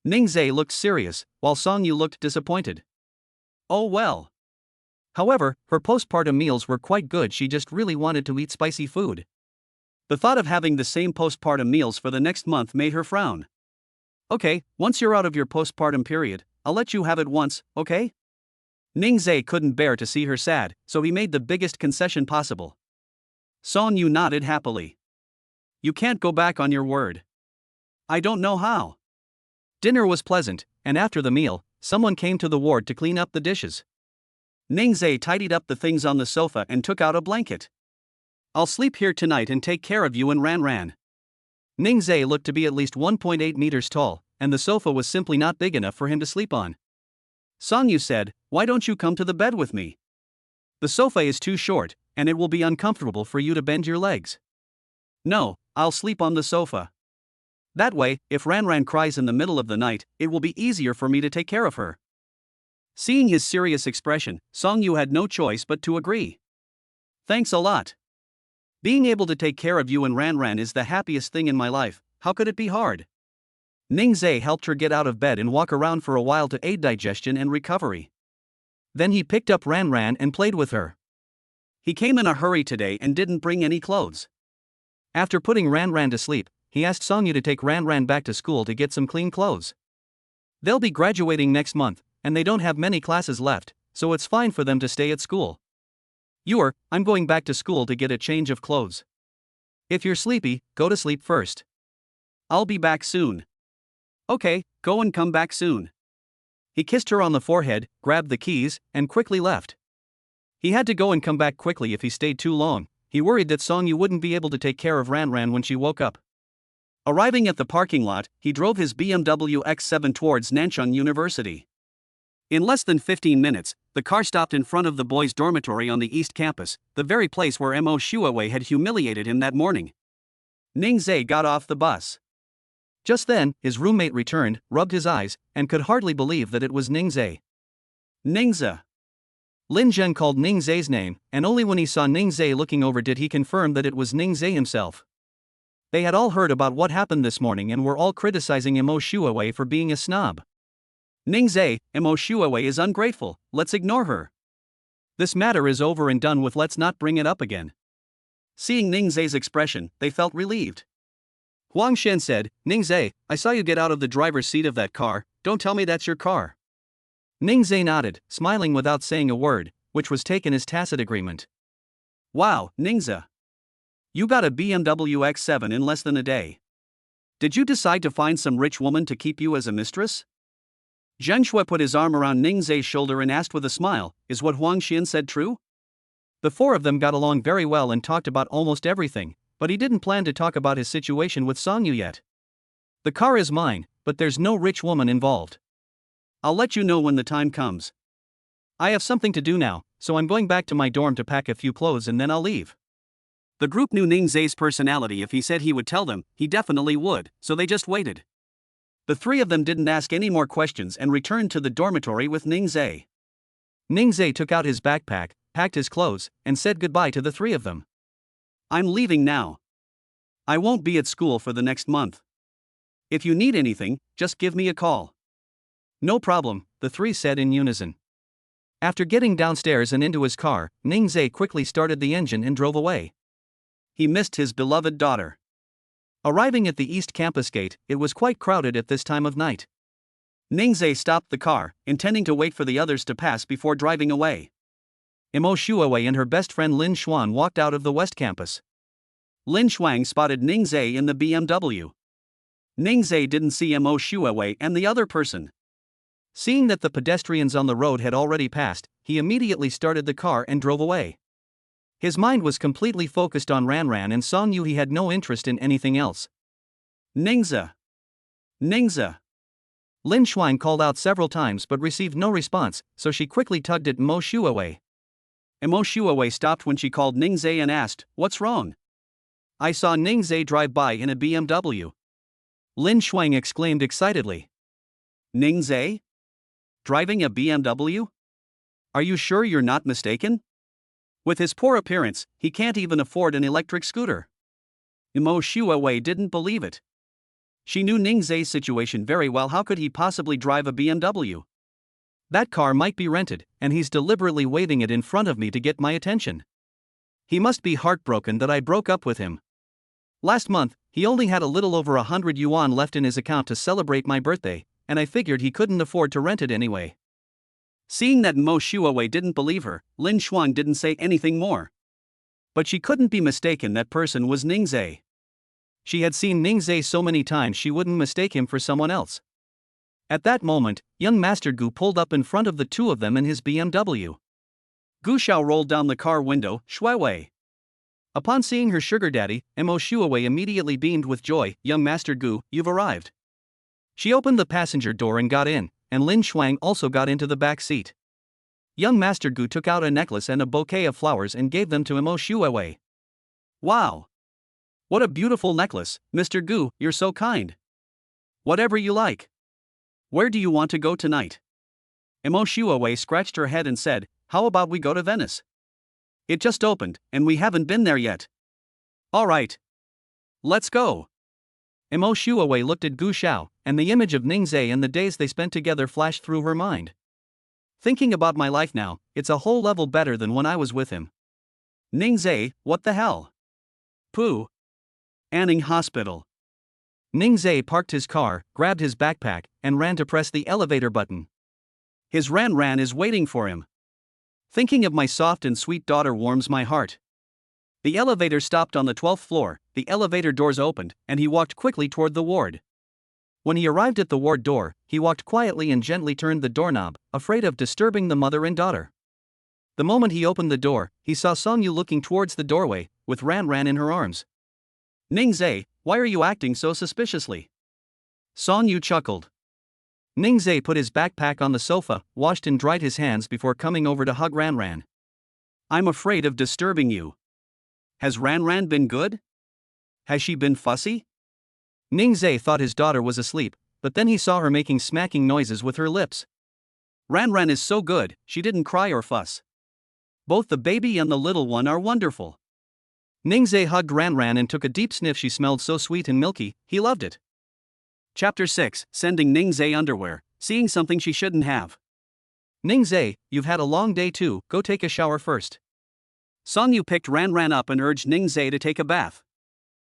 Ningzhe looked serious, while Song Yu looked disappointed. Oh well. However, her postpartum meals were quite good. She just really wanted to eat spicy food. The thought of having the same postpartum meals for the next month made her frown. Okay, once you're out of your postpartum period, I'll let you have it once, okay? Ningzhe couldn't bear to see her sad, so he made the biggest concession possible. Song Yu nodded happily. You can't go back on your word. I don't know how. Dinner was pleasant, and after the meal, someone came to the ward to clean up the dishes. Ningzhe tidied up the things on the sofa and took out a blanket. I'll sleep here tonight and take care of you and Ranran. Ningzhe looked to be at least 1.8 meters tall, and the sofa was simply not big enough for him to sleep on. Song Yu said, why don't you come to the bed with me? The sofa is too short, and it will be uncomfortable for you to bend your legs. No, I'll sleep on the sofa. That way, if Ranran cries in the middle of the night, it will be easier for me to take care of her. Seeing his serious expression, Song Yu had no choice but to agree. Thanks a lot. Being able to take care of you and Ranran is the happiest thing in my life. How could it be hard? Ningzhe helped her get out of bed and walk around for a while to aid digestion and recovery. Then he picked up Ranran and played with her. He came in a hurry today and didn't bring any clothes. After putting Ranran to sleep, he asked Song Yu to take Ranran back to school to get some clean clothes. They'll be graduating next month, and they don't have many classes left, so it's fine for them to stay at school. I'm going back to school to get a change of clothes. If you're sleepy, go to sleep first. I'll be back soon. Okay, go and come back soon. He kissed her on the forehead, grabbed the keys, and quickly left. He had to go and come back quickly if he stayed too long. He worried that Song Yu wouldn't be able to take care of Ranran when she woke up. Arriving at the parking lot, he drove his BMW X7 towards Nanchang University. In less than 15 minutes, the car stopped in front of the boys' dormitory on the East Campus, the very place where Mo Shuawei had humiliated him that morning. Ningzhe got off the bus. Just then, his roommate returned, rubbed his eyes, and could hardly believe that it was Ningzhe. Ningzhe. Lin Zhen called Ningzhe's name, and only when he saw Ningzhe looking over did he confirm that it was Ningzhe himself. They had all heard about what happened this morning and were all criticizing Mo Shuawei for being a snob. Ningzhe, Mo Shuawei is ungrateful, let's ignore her. This matter is over and done with, let's not bring it up again. Seeing Ningzai's expression, they felt relieved. Huang Shen said, Ningzai, I saw you get out of the driver's seat of that car, don't tell me that's your car. Ningzai nodded, smiling without saying a word, which was taken as tacit agreement. Wow, Ningzai. You got a BMW X7 in less than a day. Did you decide to find some rich woman to keep you as a mistress? Zheng Shui put his arm around Ningzai's shoulder and asked with a smile, is what Huang Xian said true? The four of them got along very well and talked about almost everything, but he didn't plan to talk about his situation with Song Yu yet. The car is mine, but there's no rich woman involved. I'll let you know when the time comes. I have something to do now, so I'm going back to my dorm to pack a few clothes and then I'll leave. The group knew Ningzai's personality. If he said he would tell them, he definitely would, so they just waited. The three of them didn't ask any more questions and returned to the dormitory with Ningzai. Ningzai took out his backpack, packed his clothes, and said goodbye to the three of them. I'm leaving now. I won't be at school for the next month. If you need anything, just give me a call. No problem, the three said in unison. After getting downstairs and into his car, Ningzai quickly started the engine and drove away. He missed his beloved daughter. Arriving at the East Campus gate, it was quite crowded at this time of night. Ningzai stopped the car, intending to wait for the others to pass before driving away. Mo Shuawei and her best friend Lin Xuan walked out of the West Campus. Lin Shuang spotted Ningzai in the BMW. Ningzai didn't see Mo Shuawei and the other person. Seeing that the pedestrians on the road had already passed, he immediately started the car and drove away. His mind was completely focused on Ranran and Song Yu. He had no interest in anything else. Ningzai! Ningzai! Lin Shuang called out several times but received no response, so she quickly tugged at Mo Shuawei. Mo Shuawei stopped when she called Ningzai and asked, what's wrong? I saw Ningzai drive by in a BMW. Lin Shuang exclaimed excitedly. Ningzai? Driving a BMW? Are you sure you're not mistaken? With his poor appearance, he can't even afford an electric scooter. Mo Shuawei didn't believe it. She knew Ningzai's situation very well. How could he possibly drive a BMW? That car might be rented, and he's deliberately waving it in front of me to get my attention. He must be heartbroken that I broke up with him. Last month, he only had a little over 100 yuan left in his account to celebrate my birthday, and I figured he couldn't afford to rent it anyway. Seeing that Mo Shuawei didn't believe her, Lin Shuang didn't say anything more. But she couldn't be mistaken. That person was Ningzai. She had seen Ningzai so many times she wouldn't mistake him for someone else. At that moment, young Master Gu pulled up in front of the two of them in his BMW. Gu Xiao rolled down the car window, Shuawei. Upon seeing her sugar daddy, Mo Shuawei immediately beamed with joy. Young Master Gu, you've arrived. She opened the passenger door and got in, and Lin Shuang also got into the back seat. Young Master Gu took out a necklace and a bouquet of flowers and gave them to Mo Shuawei. Wow! What a beautiful necklace, Mr. Gu, you're so kind. Whatever you like. Where do you want to go tonight? Mo Shuawei scratched her head and said, how about we go to Venice? It just opened, and we haven't been there yet. All right. Let's go. Mo Shuawei looked at Gu Xiao, and the image of Ningzai and the days they spent together flashed through her mind. Thinking about my life now, it's a whole level better than when I was with him. Ningzai, what the hell? Pooh. Anning Hospital. Ningzai parked his car, grabbed his backpack, and ran to press the elevator button. His Ran is waiting for him. Thinking of my soft and sweet daughter warms my heart. The elevator stopped on the 12th floor, the elevator doors opened, and he walked quickly toward the ward. When he arrived at the ward door, he walked quietly and gently turned the doorknob, afraid of disturbing the mother and daughter. The moment he opened the door, he saw Song Yu looking towards the doorway, with Ran in her arms. Ningzai, why are you acting so suspiciously? Song Yu chuckled. Ningzai put his backpack on the sofa, washed and dried his hands before coming over to hug Ran. I'm afraid of disturbing you. Has Ran been good? Has she been fussy? Ningzai thought his daughter was asleep, but then he saw her making smacking noises with her lips. Ran is so good, she didn't cry or fuss. Both the baby and the little one are wonderful. Ningzai hugged Ran and took a deep sniff. She smelled so sweet and milky, he loved it. Chapter 6, Sending Ningzai Underwear, Seeing Something She Shouldn't Have. Ningzai, you've had a long day too, go take a shower first. Song Yu picked Ran up and urged Ningzai to take a bath.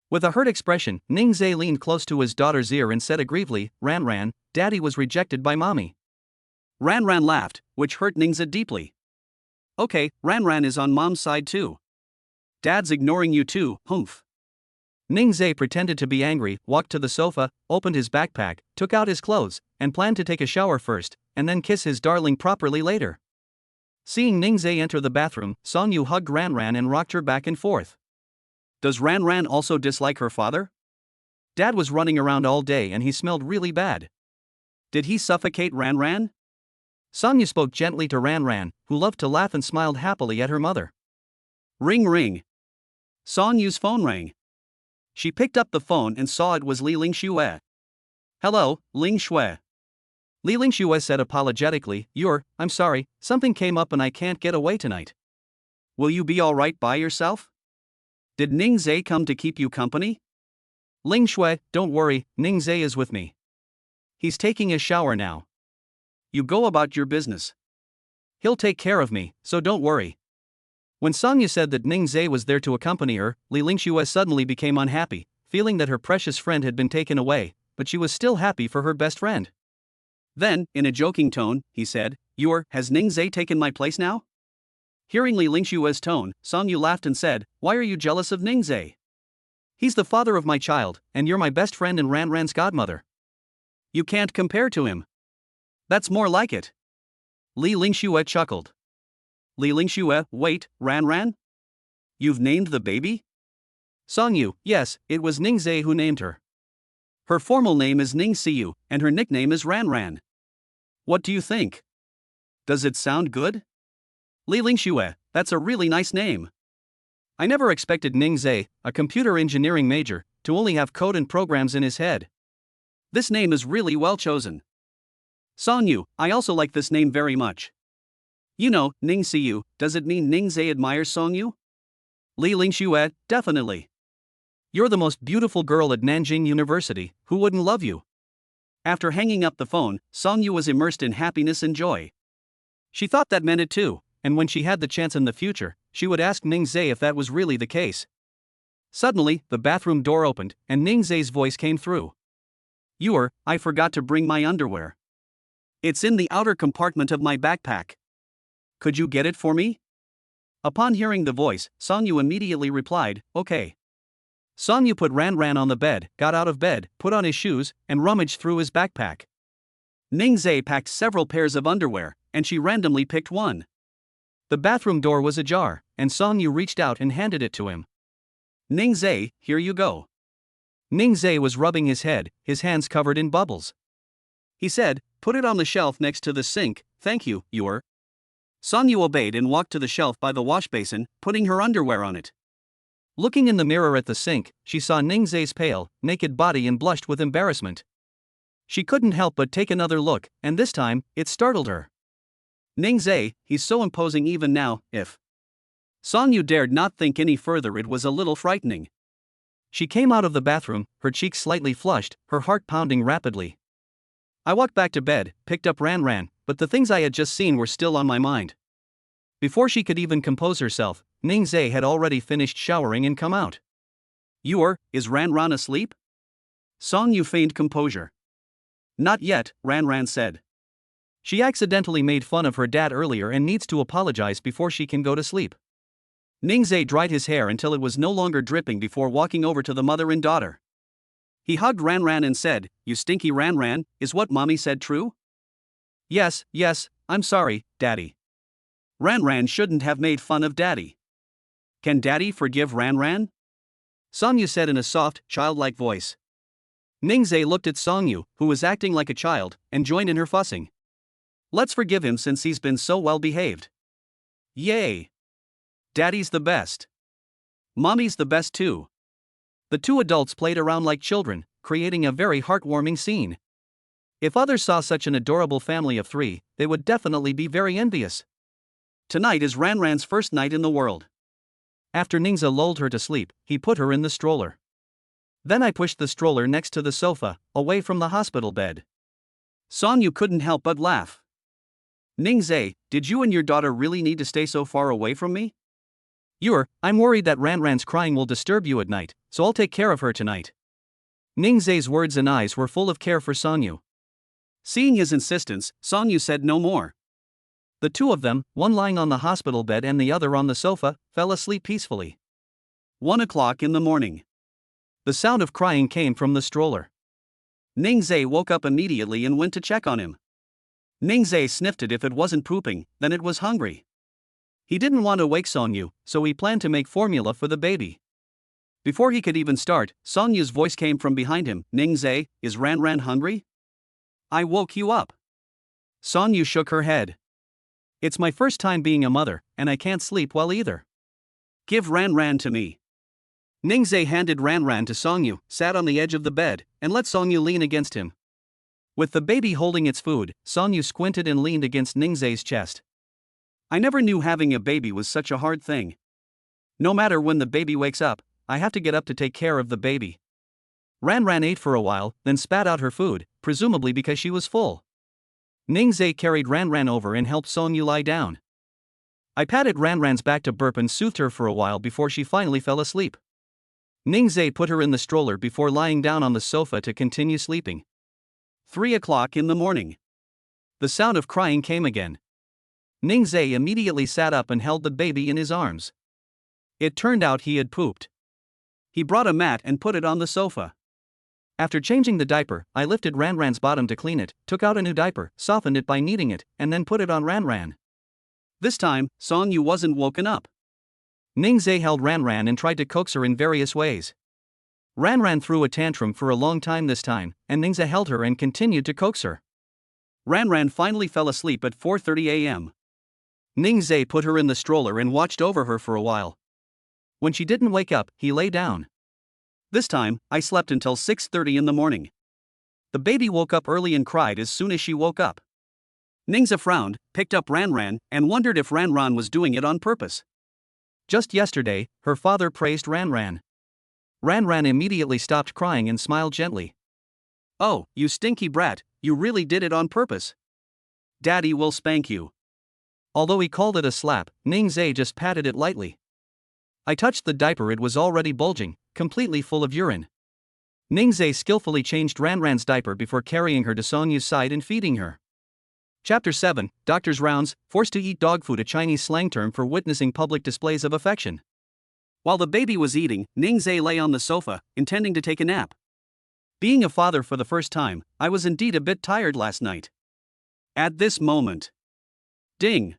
With a hurt expression, Ningzai leaned close to his daughter's ear and said aggrievedly, Ran, Daddy was rejected by Mommy. Ran laughed, which hurt Ningzai deeply. Okay, Ran is on Mom's side too. Dad's ignoring you too, humph. Ningzai pretended to be angry, walked to the sofa, opened his backpack, took out his clothes, and planned to take a shower first, and then kiss his darling properly later. Seeing Ningzai enter the bathroom, Song Yu hugged Ran and rocked her back and forth. Does Ran also dislike her father? Dad was running around all day and he smelled really bad. Did he suffocate Ran? Song Yu spoke gently to Ran, who loved to laugh and smiled happily at her mother. Ring. Song Yu's phone rang. She picked up the phone and saw it was Li Lingxue. Hello, Lingxue. Li Lingxue said apologetically, I'm sorry, something came up and I can't get away tonight. Will you be alright by yourself? Did Ningzai come to keep you company? Lingxue, don't worry, Ningzai is with me. He's taking a shower now. You go about your business. He'll take care of me, so don't worry. When Song Yu said that Ningzai was there to accompany her, Li Lingxue suddenly became unhappy, feeling that her precious friend had been taken away, but she was still happy for her best friend. Then, in a joking tone, he said, Has Ningzai taken my place now? Hearing Li Lingxue's tone, Song Yu laughed and said, Why are you jealous of Ningzai? He's the father of my child, and you're my best friend and Ran's godmother. You can't compare to him. That's more like it. Li Lingxue chuckled. Li Lingxue, wait, Ran? You've named the baby? Song Yu, yes, it was Ningzai who named her. Her formal name is Ning Siyu, and her nickname is Ran. What do you think? Does it sound good? Li Lingxue, that's a really nice name. I never expected Ningzai, a computer engineering major, to only have code and programs in his head. This name is really well chosen. Song Yu, I also like this name very much. You know, Ning Siyu, does it mean Ningzai admires Song Yu? Li Lingxue, definitely. You're the most beautiful girl at Nanjing University, who wouldn't love you? After hanging up the phone, Song Yu was immersed in happiness and joy. She thought that meant it too, and when she had the chance in the future, she would ask Ningzai if that was really the case. Suddenly, the bathroom door opened, and Ningzai's voice came through. I forgot to bring my underwear. It's in the outer compartment of my backpack. Could you get it for me? Upon hearing the voice, Song Yu immediately replied, okay. Song Yu put Ran on the bed, got out of bed, put on his shoes, and rummaged through his backpack. Ningzai packed several pairs of underwear, and she randomly picked one. The bathroom door was ajar, and Song Yu reached out and handed it to him. Ningzai, here you go. Ningzai was rubbing his head, his hands covered in bubbles. He said, put it on the shelf next to the sink, thank you, Song Yu obeyed and walked to the shelf by the wash basin, putting her underwear on it. Looking in the mirror at the sink, she saw Ningzai's pale, naked body and blushed with embarrassment. She couldn't help but take another look, and this time, it startled her. Ningzai, he's so imposing even now, if. Song Yu dared not think any further, it was a little frightening. She came out of the bathroom, her cheeks slightly flushed, her heart pounding rapidly. I walked back to bed, picked up Ran, but the things I had just seen were still on my mind. Before she could even compose herself, Ningzai had already finished showering and come out. Is Ran asleep? Song Yu feigned composure. Not yet, Ran said. She accidentally made fun of her dad earlier and needs to apologize before she can go to sleep. Ningzai dried his hair until it was no longer dripping before walking over to the mother and daughter. He hugged Ran and said, You stinky Ran, is what mommy said true? Yes, I'm sorry, daddy. Ran shouldn't have made fun of daddy. Can daddy forgive Ran? Song Yu said in a soft, childlike voice. Ningzai looked at Song Yu, who was acting like a child, and joined in her fussing. Let's forgive him since he's been so well behaved. Yay! Daddy's the best. Mommy's the best too. The two adults played around like children, creating a very heartwarming scene. If others saw such an adorable family of three, they would definitely be very envious. Tonight is Ran's first night in the world. After Ningzai lulled her to sleep, he put her in the stroller. Then I pushed the stroller next to the sofa, away from the hospital bed. Song Yu couldn't help but laugh. Ningzai, did you and your daughter really need to stay so far away from me? I'm worried that Ranran's crying will disturb you at night, so I'll take care of her tonight. Ningzai's words and eyes were full of care for Sonyu. Seeing his insistence, Sonyu said no more. The two of them, one lying on the hospital bed and the other on the sofa, fell asleep peacefully. 1 o'clock in the morning. The sound of crying came from the stroller. Ningzai woke up immediately and went to check on him. Ningzai sniffed it if it wasn't pooping, then it was hungry. He didn't want to wake Sonyu, so he planned to make formula for the baby. Before he could even start, Sonyu's voice came from behind him. Ningzai, is Ranran hungry? I woke you up. Sonyu shook her head. It's my first time being a mother, and I can't sleep well either. Give Ranran to me. Ningzai handed Ranran to Sonyu, sat on the edge of the bed, and let Sonyu lean against him. With the baby holding its food, Sonyu squinted and leaned against Ningzai's chest. I never knew having a baby was such a hard thing. No matter when the baby wakes up, I have to get up to take care of the baby. Ranran ate for a while, then spat out her food, presumably because she was full. Ningzai carried Ranran over and helped Sonyu lie down. I patted Ranran's back to burp and soothed her for a while before she finally fell asleep. Ningzai put her in the stroller before lying down on the sofa to continue sleeping. 3 o'clock in the morning. The sound of crying came again. Ningzai immediately sat up and held the baby in his arms. It turned out he had pooped. He brought a mat and put it on the sofa. After changing the diaper, I lifted Ranran's bottom to clean it, took out a new diaper, softened it by kneading it, and then put it on Ranran. This time, Sonyu wasn't woken up. Ningzai held Ranran and tried to coax her in various ways. Ranran threw a tantrum for a long time this time, and Ningzai held her and continued to coax her. Ranran finally fell asleep at 4:30 a.m. Ningzai put her in the stroller and watched over her for a while. When she didn't wake up, he lay down. This time, I slept until 6:30 in the morning. The baby woke up early and cried as soon as she woke up. Ningzai frowned, picked up Ranran, and wondered if Ranran was doing it on purpose. Just yesterday, her father praised Ranran. Ranran immediately stopped crying and smiled gently. Oh, you stinky brat, you really did it on purpose. Daddy will spank you. Although he called it a slap, Ningzai just patted it lightly. I touched the diaper, it was already bulging, completely full of urine. Ningzai skillfully changed Ranran's diaper before carrying her to Sonyu's side and feeding her. Chapter 7, Doctor's Rounds, Forced to Eat Dog Food, a Chinese slang term for witnessing public displays of affection. While the baby was eating, Ningzai lay on the sofa, intending to take a nap. Being a father for the first time, I was indeed a bit tired last night. At this moment. Ding!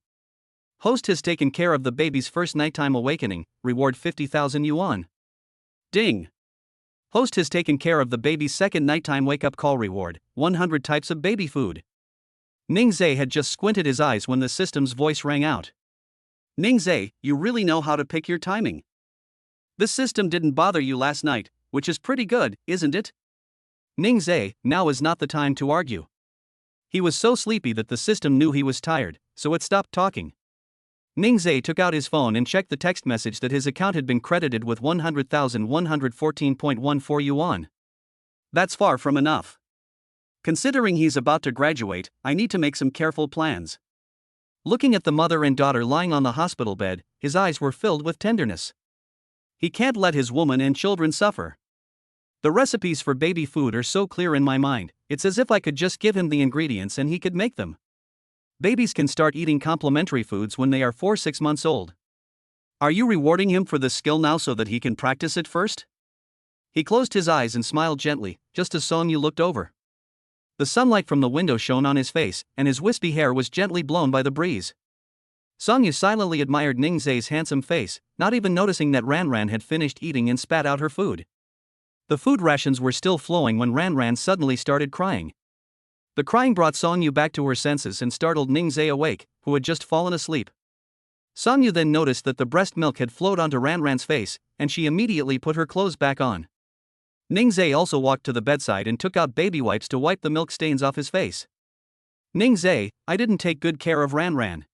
Host has taken care of the baby's first nighttime awakening, reward 50,000 yuan. Ding! Host has taken care of the baby's second nighttime wake-up call, reward 100 types of baby food. Ningzai had just squinted his eyes when the system's voice rang out. Ningzai, you really know how to pick your timing. This system didn't bother you last night, which is pretty good, isn't it? Ningzai, now is not the time to argue. He was so sleepy that the system knew he was tired, so it stopped talking. Ningzai took out his phone and checked the text message that his account had been credited with 100,114.14 yuan. That's far from enough. Considering he's about to graduate, I need to make some careful plans. Looking at the mother and daughter lying on the hospital bed, his eyes were filled with tenderness. He can't let his woman and children suffer. The recipes for baby food are so clear in my mind, it's as if I could just give him the ingredients and he could make them. Babies can start eating complementary foods when they are 4-6 months old. Are you rewarding him for this skill now so that he can practice it first? He closed his eyes and smiled gently, just as Sonyu looked over. The sunlight from the window shone on his face, and his wispy hair was gently blown by the breeze. Sonyu silently admired Ningzai's handsome face, not even noticing that Ranran had finished eating and spat out her food. The food rations were still flowing when Ranran suddenly started crying. The crying brought Sonyu back to her senses and startled Ningzai awake, who had just fallen asleep. Sonyu then noticed that the breast milk had flowed onto Ranran's face, and she immediately put her clothes back on. Ningzai also walked to the bedside and took out baby wipes to wipe the milk stains off his face. Ningzai, I didn't take good care of Ranran.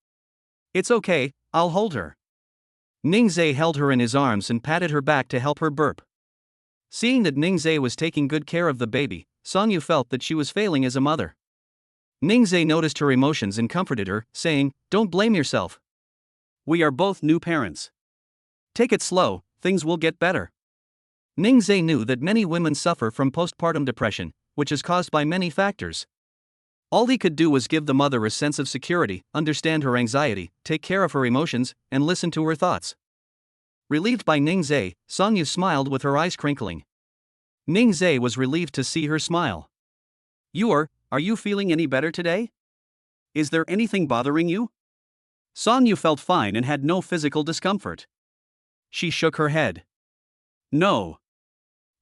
It's okay, I'll hold her. Ningzai held her in his arms and patted her back to help her burp. Seeing that Ningzai was taking good care of the baby, Sonyu felt that she was failing as a mother. Ningzhe noticed her emotions and comforted her, saying, "Don't blame yourself. We are both new parents. Take it slow, things will get better." Ningzhe knew that many women suffer from postpartum depression, which is caused by many factors. All he could do was give the mother a sense of security, understand her anxiety, take care of her emotions, and listen to her thoughts. Relieved by Ningzhe, Songyu smiled with her eyes crinkling. Ningzhe was relieved to see her smile. Are you feeling any better today? Is there anything bothering you?" Songyu felt fine and had no physical discomfort. She shook her head. "No."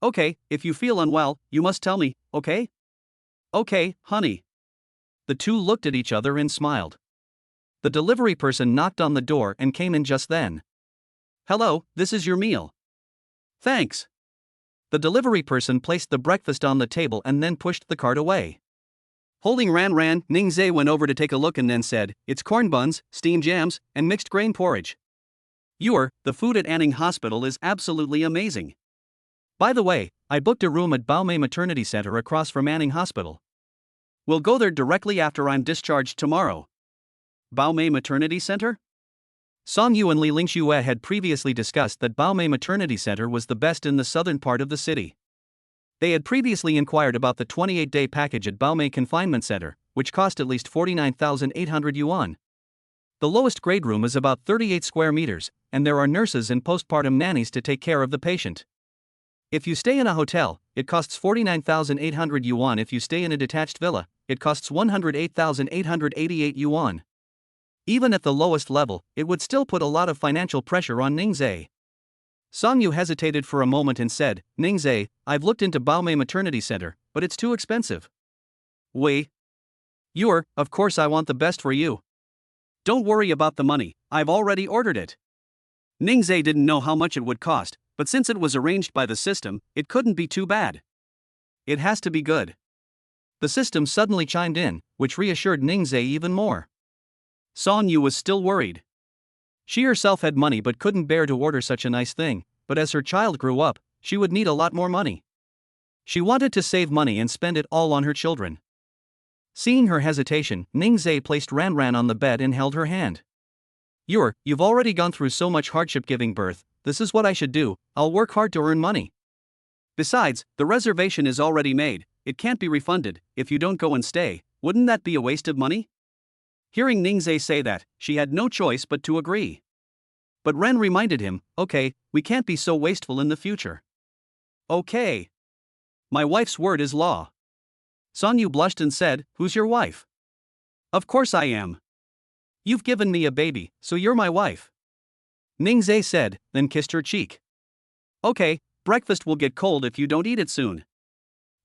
"Okay, if you feel unwell, you must tell me, okay?" "Okay, honey." The two looked at each other and smiled. The delivery person knocked on the door and came in just then. "Hello, this is your meal." "Thanks." The delivery person placed the breakfast on the table and then pushed the cart away. Holding Ran, Ningzhe went over to take a look and then said, "It's corn buns, steamed jams, and mixed grain porridge. The food at Anning Hospital is absolutely amazing. By the way, I booked a room at Baomei Maternity Center across from Anning Hospital. We'll go there directly after I'm discharged tomorrow." Baomei Maternity Center? Songyu and Li Lingxue had previously discussed that Baomei Maternity Center was the best in the southern part of the city. They had previously inquired about the 28-day package at Baomei Confinement Center, which cost at least 49,800 yuan. The lowest grade room is about 38 square meters, and there are nurses and postpartum nannies to take care of the patient. If you stay in a hotel, it costs 49,800 yuan. If you stay in a detached villa, it costs 108,888 yuan. Even at the lowest level, it would still put a lot of financial pressure on Ningzhe. Songyu hesitated for a moment and said, "Ningzhe, I've looked into Baomei Maternity Center, but it's too expensive." Of course I want the best for you. Don't worry about the money, I've already ordered it." Ningzhe didn't know how much it would cost, but since it was arranged by the system, it couldn't be too bad. It has to be good. The system suddenly chimed in, which reassured Ningzhe even more. Songyu was still worried. She herself had money but couldn't bear to order such a nice thing, but as her child grew up, she would need a lot more money. She wanted to save money and spend it all on her children. Seeing her hesitation, Ningzhe placed Ran on the bed and held her hand. You've already gone through so much hardship giving birth, this is what I should do, I'll work hard to earn money. Besides, the reservation is already made, it can't be refunded. If you don't go and stay, wouldn't that be a waste of money?" Hearing Ningzhe say that, she had no choice but to agree. But Ren reminded him, "Okay, we can't be so wasteful in the future." "Okay. My wife's word is law." Songyu blushed and said, "Who's your wife?" "Of course I am. You've given me a baby, so you're my wife." Ningzhe said, then kissed her cheek. "Okay, breakfast will get cold if you don't eat it soon."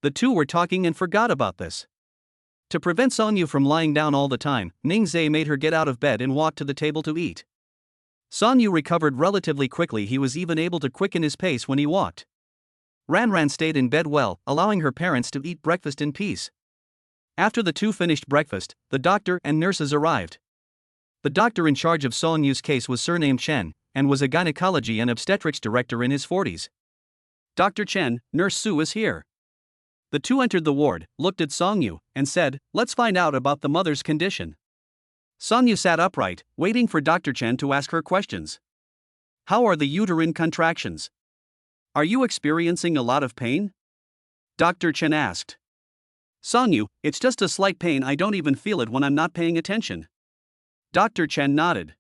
The two were talking and forgot about this. To prevent Songyu from lying down all the time, Ningzhe made her get out of bed and walk to the table to eat. Songyu recovered relatively quickly. He was even able to quicken his pace when he walked. Ran stayed in bed well, allowing her parents to eat breakfast in peace. After the two finished breakfast, the doctor and nurses arrived. The doctor in charge of Songyu's case was surnamed Chen, and was a gynecology and obstetrics director in his 40s. "Dr. Chen, Nurse Su is here." The two entered the ward, looked at Songyu, and said, "Let's find out about the mother's condition." Songyu sat upright, waiting for Dr. Chen to ask her questions. "How are the uterine contractions? Are you experiencing a lot of pain?" Dr. Chen asked. "Songyu, it's just a slight pain, I don't even feel it when I'm not paying attention." Dr. Chen nodded.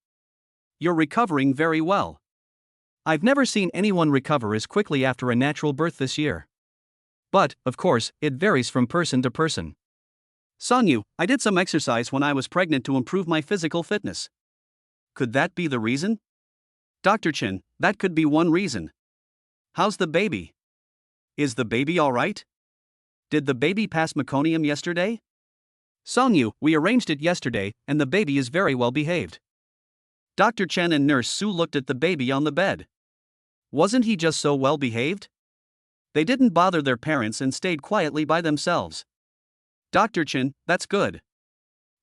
"You're recovering very well. I've never seen anyone recover as quickly after a natural birth this year. But, of course, it varies from person to person. Songyu, I did some exercise when I was pregnant to improve my physical fitness. Could that be the reason?" Dr. Chen, that could be one reason. "How's the baby? Is the baby alright? Did the baby pass meconium yesterday?" "Songyu, we arranged it yesterday, and the baby is very well behaved." Dr. Chen and Nurse Su looked at the baby on the bed. Wasn't he just so well behaved? They didn't bother their parents and stayed quietly by themselves. "Dr. Chen, that's good.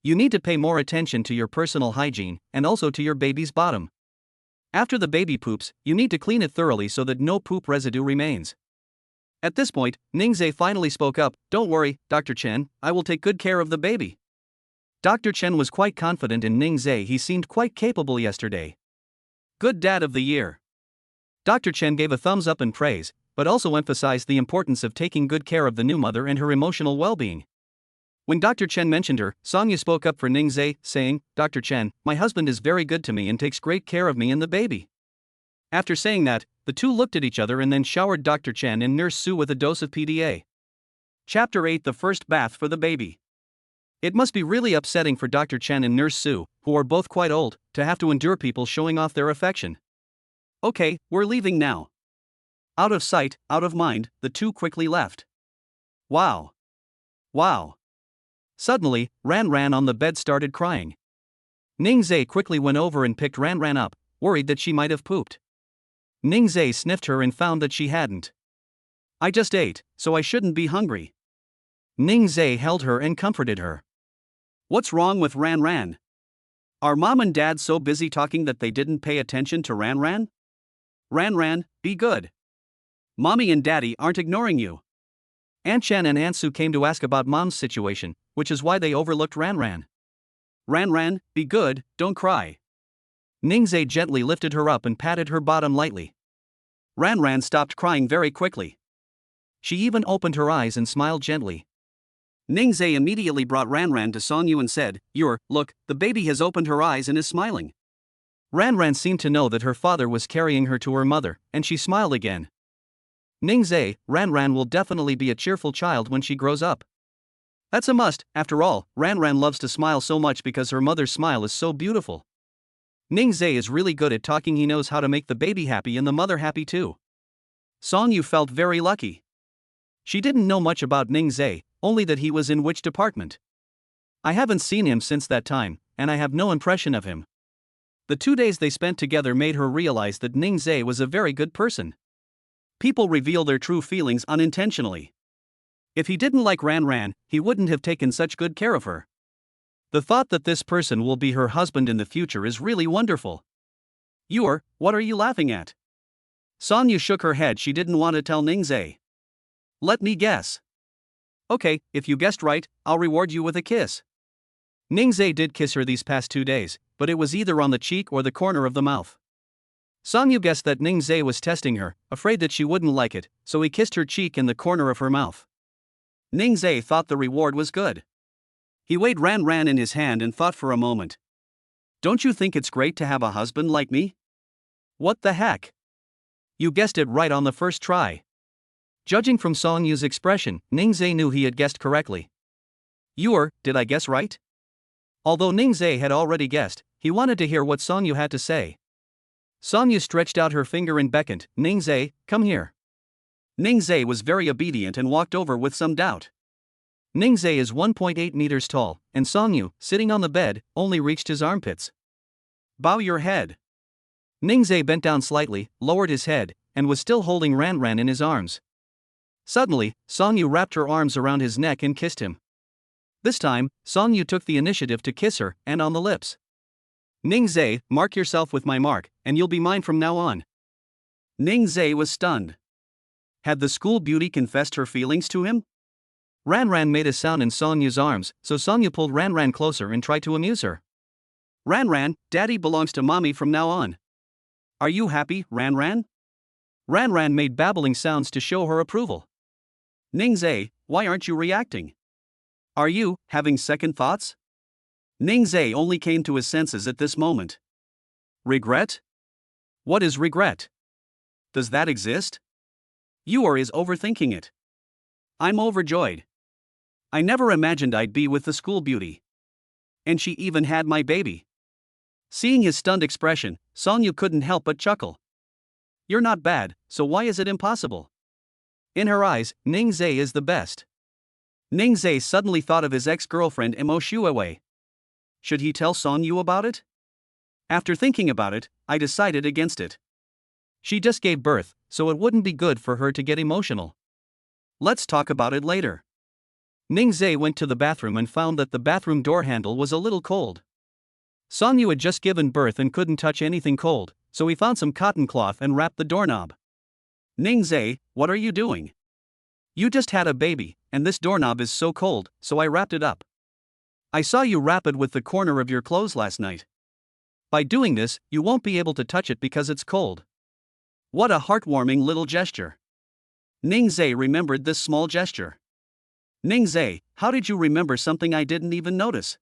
You need to pay more attention to your personal hygiene, and also to your baby's bottom. After the baby poops, you need to clean it thoroughly so that no poop residue remains." At this point, Ningzhe finally spoke up, "Don't worry, Dr. Chen, I will take good care of the baby. Dr. Chen was quite confident in Ning Zhe. He seemed quite capable yesterday. Good dad of the year. Dr. Chen gave a thumbs up in praise, but also emphasized the importance of taking good care of the new mother and her emotional well-being. When Dr. Chen mentioned her, Song Yu spoke up for Ning Zhe, saying, "Dr. Chen, my husband is very good to me and takes great care of me and the baby." After saying that, the two looked at each other and then showered Dr. Chen and Nurse Su with a dose of PDA. Chapter 8: The First Bath for the Baby. It must be really upsetting for Dr. Chen and Nurse Su, who are both quite old, to have to endure people showing off their affection. "Okay, we're leaving now." Out of sight, out of mind, the two quickly left. Wow. Wow. Suddenly, Ran Ran on the bed started crying. Ning Zhe quickly went over and picked Ran Ran up, worried that she might have pooped. Ning Zhe sniffed her and found that she hadn't. "I just ate, so I shouldn't be hungry." Ning Zhe held her and comforted her. "What's wrong with Ran Ran? Are mom and dad so busy talking that they didn't pay attention to Ran Ran? Ran Ran, be good. Mommy and daddy aren't ignoring you." Aunt Chen and Aunt Su came to ask about mom's situation, which is why they overlooked Ran Ran. "Ran Ran, be good, don't cry." Ning Zhe gently lifted her up and patted her bottom lightly. Ran Ran stopped crying very quickly. She even opened her eyes and smiled gently. Ning Zhe immediately brought Ran Ran to Song Yu and said, Look, the baby has opened her eyes and is smiling." Ran Ran seemed to know that her father was carrying her to her mother, and she smiled again. Ning Zhe, Ran Ran will definitely be a cheerful child when she grows up. That's a must. After all, Ran Ran loves to smile so much because her mother's smile is so beautiful. Ning Zhe is really good at talking. He knows how to make the baby happy and the mother happy too. Song Yu felt very lucky. She didn't know much about Ning Zhe, only that he was in which department. "I haven't seen him since that time, and I have no impression of him." The 2 days they spent together made her realize that Ning Zhe was a very good person. People reveal their true feelings unintentionally. If he didn't like Ran Ran, he wouldn't have taken such good care of her. The thought that this person will be her husband in the future is really wonderful. What are you laughing at?" Song Yu shook her head. She didn't want to tell Ning Zhe. "Let me guess." "Okay, if you guessed right, I'll reward you with a kiss." Ning Zhe did kiss her these past 2 days, but it was either on the cheek or the corner of the mouth. Song Yu guessed that Ning Zhe was testing her, afraid that she wouldn't like it, so he kissed her cheek and the corner of her mouth. Ning Zhe thought the reward was good. He weighed Ran Ran in his hand and thought for a moment. "Don't you think it's great to have a husband like me?" "What the heck? You guessed it right on the first try." Judging from Song Yu's expression, Ning Zhe knew he had guessed correctly. Did I guess right?" Although Ning Zhe had already guessed, he wanted to hear what Song Yu had to say. Song Yu stretched out her finger and beckoned, "Ning Zhe, come here." Ning Zhe was very obedient and walked over with some doubt. Ning Zhe is 1.8 meters tall, and Song Yu, sitting on the bed, only reached his armpits. "Bow your head." Ning Zhe bent down slightly, lowered his head, and was still holding Ran Ran in his arms. Suddenly, Song Yu wrapped her arms around his neck and kissed him. This time, Song Yu took the initiative to kiss her, and on the lips. "Ning Zhe, mark yourself with my mark, and you'll be mine from now on." Ning Zhe was stunned. Had the school beauty confessed her feelings to him? Ran Ran made a sound in Song Yu's arms, so Song Yu pulled Ran Ran closer and tried to amuse her. "Ran Ran, daddy belongs to mommy from now on. Are you happy, Ran Ran?" Ran Ran made babbling sounds to show her approval. "Ning Zhe, why aren't you reacting? Are you having second thoughts?" Ning Zhe only came to his senses at this moment. "Regret? What is regret? Does that exist?" Is overthinking it. "I'm overjoyed. I never imagined I'd be with the school beauty. And she even had my baby." Seeing his stunned expression, Song Yu couldn't help but chuckle. "You're not bad, so why is it impossible?" In her eyes, Ning Zhe is the best. Ning Zhe suddenly thought of his ex-girlfriend Mo Shuewei. Should he tell Song Yu about it? After thinking about it, I decided against it. She just gave birth, so it wouldn't be good for her to get emotional. Let's talk about it later. Ning Zhe went to the bathroom and found that the bathroom door handle was a little cold. Song Yu had just given birth and couldn't touch anything cold, so he found some cotton cloth and wrapped the doorknob. "Ning Zhe, what are you doing? You just had a baby, and this doorknob is so cold, so I wrapped it up." I saw you wrap it with the corner of your clothes last night. By doing this, you won't be able to touch it because it's cold. What a heartwarming little gesture. Ningzai remembered this small gesture. Ningzai, how did you remember something I didn't even notice?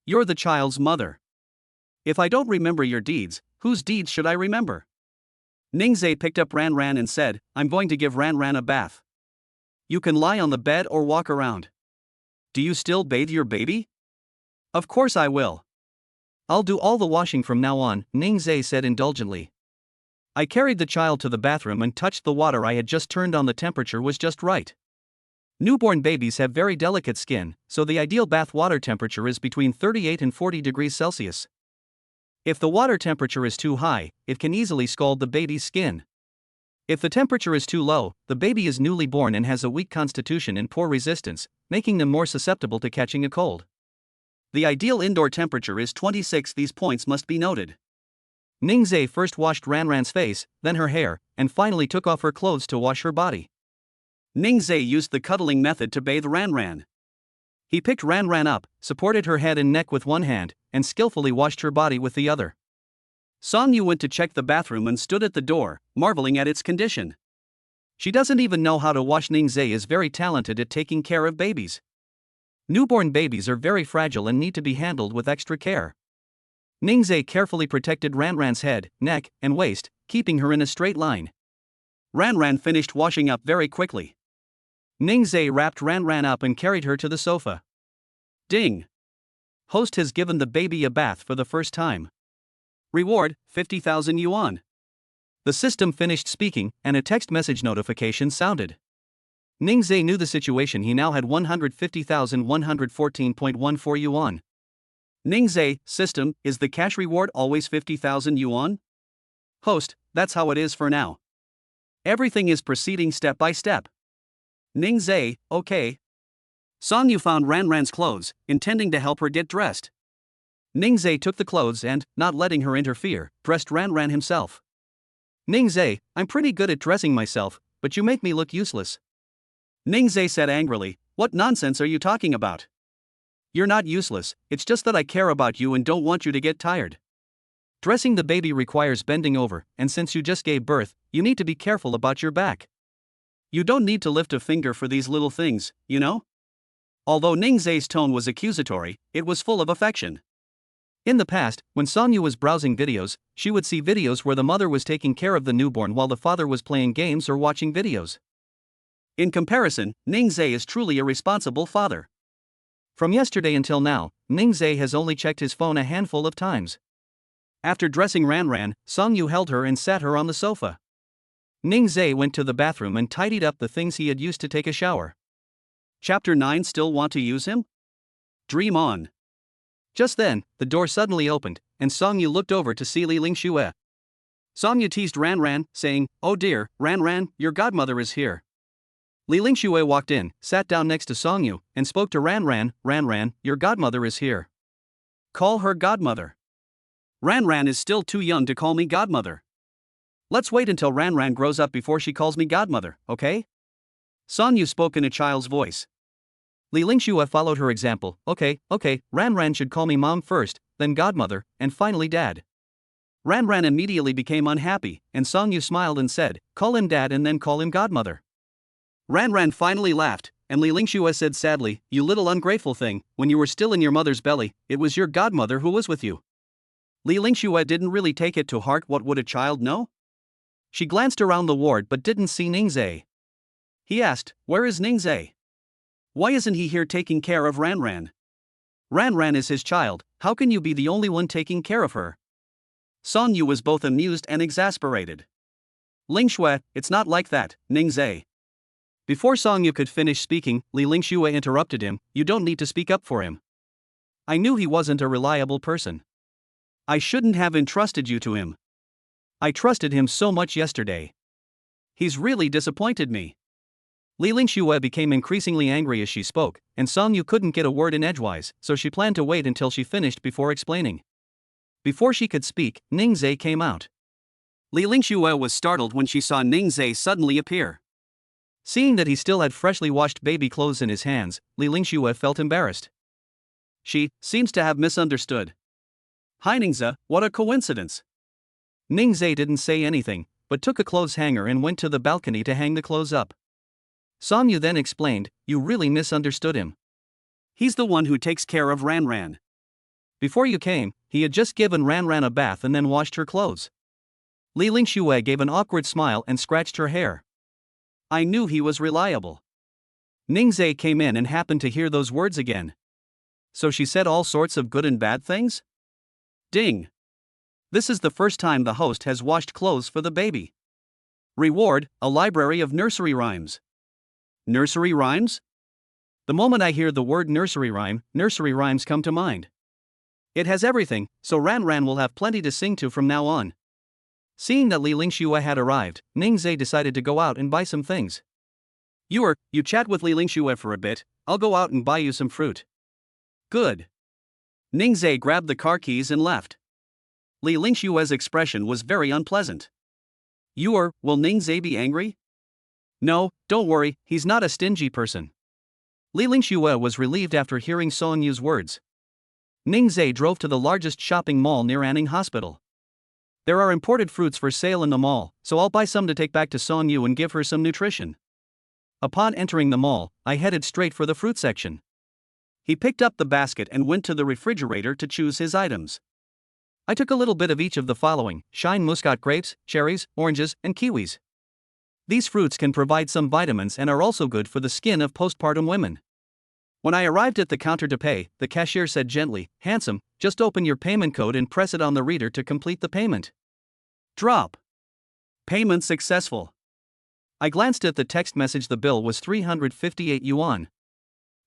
You're the child's mother. If I don't remember your deeds, whose deeds should I remember? Ningzai picked up Ran Ran and said, I'm going to give Ran Ran a bath. You can lie on the bed or walk around. Do you still bathe your baby? Of course I will. I'll do all the washing from now on, Ningzai said indulgently. I carried the child to the bathroom and touched the water I had just turned on. The temperature was just right. Newborn babies have very delicate skin, so the ideal bath water temperature is between 38 and 40 degrees Celsius. If the water temperature is too high, it can easily scald the baby's skin. If the temperature is too low, the baby is newly born and has a weak constitution and poor resistance, making them more susceptible to catching a cold. The ideal indoor temperature is 26. These points must be noted. Ningzai first washed Ran Ran's face, then her hair, and finally took off her clothes to wash her body. Ningzai used the cuddling method to bathe Ran Ran. He picked Ran Ran up, supported her head and neck with one hand, and skillfully washed her body with the other. Songyu went to check the bathroom and stood at the door, marveling at its condition. She doesn't even know how to wash. Ningzai is very talented at taking care of babies. Newborn babies are very fragile and need to be handled with extra care. Ningzai carefully protected Ran Ran's head, neck, and waist, keeping her in a straight line. Ran Ran finished washing up very quickly. Ningzai wrapped Ran Ran up and carried her to the sofa. Ding! Host has given the baby a bath for the first time. Reward, 50,000 yuan. The system finished speaking, and a text message notification sounded. Ningzai knew the situation. He now had 150,114.14 yuan. Ningzai, system, is the cash reward always 50,000 yuan? Host, that's how it is for now. Everything is proceeding step by step. Ningzai, okay. Songyu found Ran Ran's clothes, intending to help her get dressed. Ningzai took the clothes and, not letting her interfere, dressed Ran Ran himself. Ningzai, I'm pretty good at dressing myself, but you make me look useless. Ningzai said angrily, what nonsense are you talking about? You're not useless, it's just that I care about you and don't want you to get tired. Dressing the baby requires bending over, and since you just gave birth, you need to be careful about your back. You don't need to lift a finger for these little things, you know? Although Ningzai's tone was accusatory, it was full of affection. In the past, when Songyu was browsing videos, she would see videos where the mother was taking care of the newborn while the father was playing games or watching videos. In comparison, Ningzai is truly a responsible father. From yesterday until now, Ningzai has only checked his phone a handful of times. After dressing Ran Ran, Songyu held her and sat her on the sofa. Ningzai went to the bathroom and tidied up the things he had used to take a shower. Chapter 9. Still want to use him? Dream on. Just then, the door suddenly opened, and Songyu looked over to see Li Lingxue. Songyu teased Ran Ran, saying, oh dear, Ran Ran, your godmother is here. Li Lingxue walked in, sat down next to Songyu, and spoke to Ran Ran, Ran Ran, your godmother is here. Call her godmother. Ran Ran is still too young to call me godmother. Let's wait until Ran Ran grows up before she calls me godmother, okay? Songyu spoke in a child's voice. Li Lingxue followed her example, okay, Ran Ran should call me mom first, then godmother, and finally dad. Ran Ran immediately became unhappy, and Songyu smiled and said, call him dad and then call him godmother. Ran Ran finally laughed, and Li Lingxue said sadly, you little ungrateful thing, when you were still in your mother's belly, it was your godmother who was with you. Li Lingxue didn't really take it to heart. What would a child know? She glanced around the ward but didn't see Ningzai. He asked, where is Ningzai? Why isn't he here taking care of Ran Ran? Ran Ran is his child, how can you be the only one taking care of her? Songyu was both amused and exasperated. Lingxue, it's not like that, Ningzai. Before Songyu could finish speaking, Li Lingxue interrupted him, you don't need to speak up for him. I knew he wasn't a reliable person. I shouldn't have entrusted you to him. I trusted him so much yesterday. He's really disappointed me. Li Lingxue became increasingly angry as she spoke, and Songyu couldn't get a word in edgewise, so she planned to wait until she finished before explaining. Before she could speak, Ningzai came out. Li Lingxue was startled when she saw Ningzai suddenly appear. Seeing that he still had freshly washed baby clothes in his hands, Li Lingxue felt embarrassed. She seems to have misunderstood. Hi Ningze, what a coincidence. Ningze didn't say anything, but took a clothes hanger and went to the balcony to hang the clothes up. Song Yu then explained, you really misunderstood him. He's the one who takes care of Ran Ran. Before you came, he had just given Ran Ran a bath and then washed her clothes. Li Lingxue gave an awkward smile and scratched her hair. I knew he was reliable. Ningze came in and happened to hear those words again. So she said all sorts of good and bad things? Ding! This is the first time the host has washed clothes for the baby. Reward, a library of nursery rhymes. Nursery rhymes? The moment I hear the word nursery rhymes come to mind. It has everything, so Ran Ran will have plenty to sing to from now on. Seeing that Li Lingxue had arrived, Ningze decided to go out and buy some things. You chat with Li Lingxue for a bit, I'll go out and buy you some fruit. Good. Ningze grabbed the car keys and left. Li Lingxue's expression was very unpleasant. Will Ningze be angry? No, don't worry, he's not a stingy person. Li Lingxue was relieved after hearing Song Yu's words. Ningze drove to the largest shopping mall near Anning Hospital. There are imported fruits for sale in the mall, so I'll buy some to take back to Song Yu and give her some nutrition. Upon entering the mall, I headed straight for the fruit section. He picked up the basket and went to the refrigerator to choose his items. I took a little bit of each of the following: shine muscat grapes, cherries, oranges, and kiwis. These fruits can provide some vitamins and are also good for the skin of postpartum women. When I arrived at the counter to pay, the cashier said gently, "Handsome, just open your payment code and press it on the reader to complete the payment." Drop. Payment successful. I glanced at the text message. The bill was 358 yuan.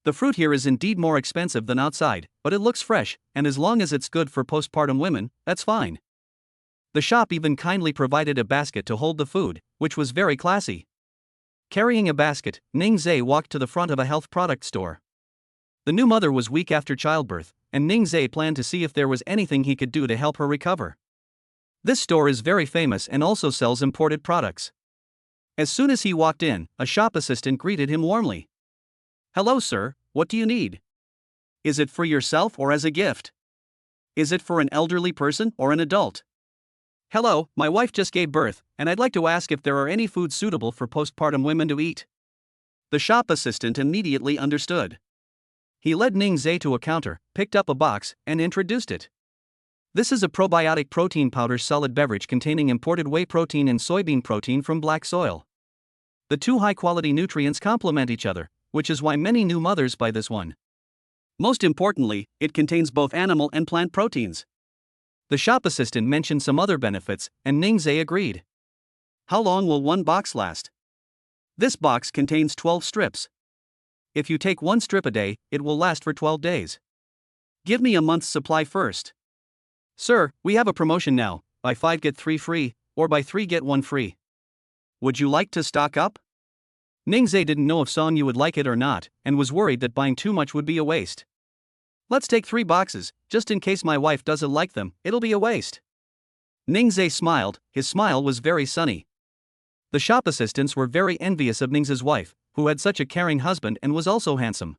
The fruit here is indeed more expensive than outside, but it looks fresh, and as long as it's good for postpartum women, that's fine. The shop even kindly provided a basket to hold the food, which was very classy. Carrying a basket, Ningze walked to the front of a health product store. The new mother was weak after childbirth, and Ningze planned to see if there was anything he could do to help her recover. This store is very famous and also sells imported products. As soon as he walked in, a shop assistant greeted him warmly. Hello sir, what do you need? Is it for yourself or as a gift? Is it for an elderly person or an adult? Hello, my wife just gave birth, and I'd like to ask if there are any foods suitable for postpartum women to eat. The shop assistant immediately understood. He led Ningze to a counter, picked up a box, and introduced it. This is a probiotic protein powder solid beverage containing imported whey protein and soybean protein from black soil. The two high-quality nutrients complement each other, which is why many new mothers buy this one. Most importantly, it contains both animal and plant proteins. The shop assistant mentioned some other benefits, and Ningze agreed. How long will one box last? This box contains 12 strips. If you take one strip a day, it will last for 12 days. Give me a month's supply first. Sir, we have a promotion now, buy 5 get 3 free, or buy 3 get 1 free. Would you like to stock up? Ningze didn't know if Song Yu would like it or not, and was worried that buying too much would be a waste. Let's take 3 boxes, just in case my wife doesn't like them, it'll be a waste. Ningze smiled, his smile was very sunny. The shop assistants were very envious of Ningze's wife, who had such a caring husband and was also handsome.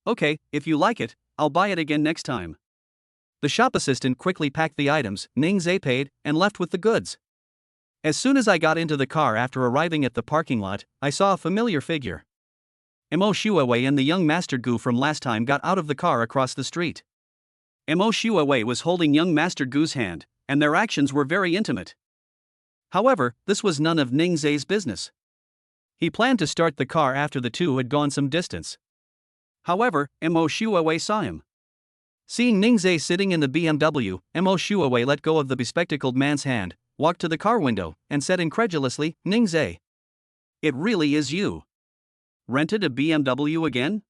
Okay, if you like it, I'll buy it again next time. The shop assistant quickly packed the items, Ningze paid, and left with the goods. As soon as I got into the car after arriving at the parking lot, I saw a familiar figure. Mo Shuawei and the young Master Gu from last time got out of the car across the street. Mo Shuawei was holding young Master Gu's hand, and their actions were very intimate. However, this was none of Ningze's business. He planned to start the car after the two had gone some distance. However, Mo Shuawei saw him. Seeing Ningze sitting in the BMW, Mo Shuawei let go of the bespectacled man's hand, walked to the car window, and said incredulously, Ningze. It really is you. Rented a BMW again?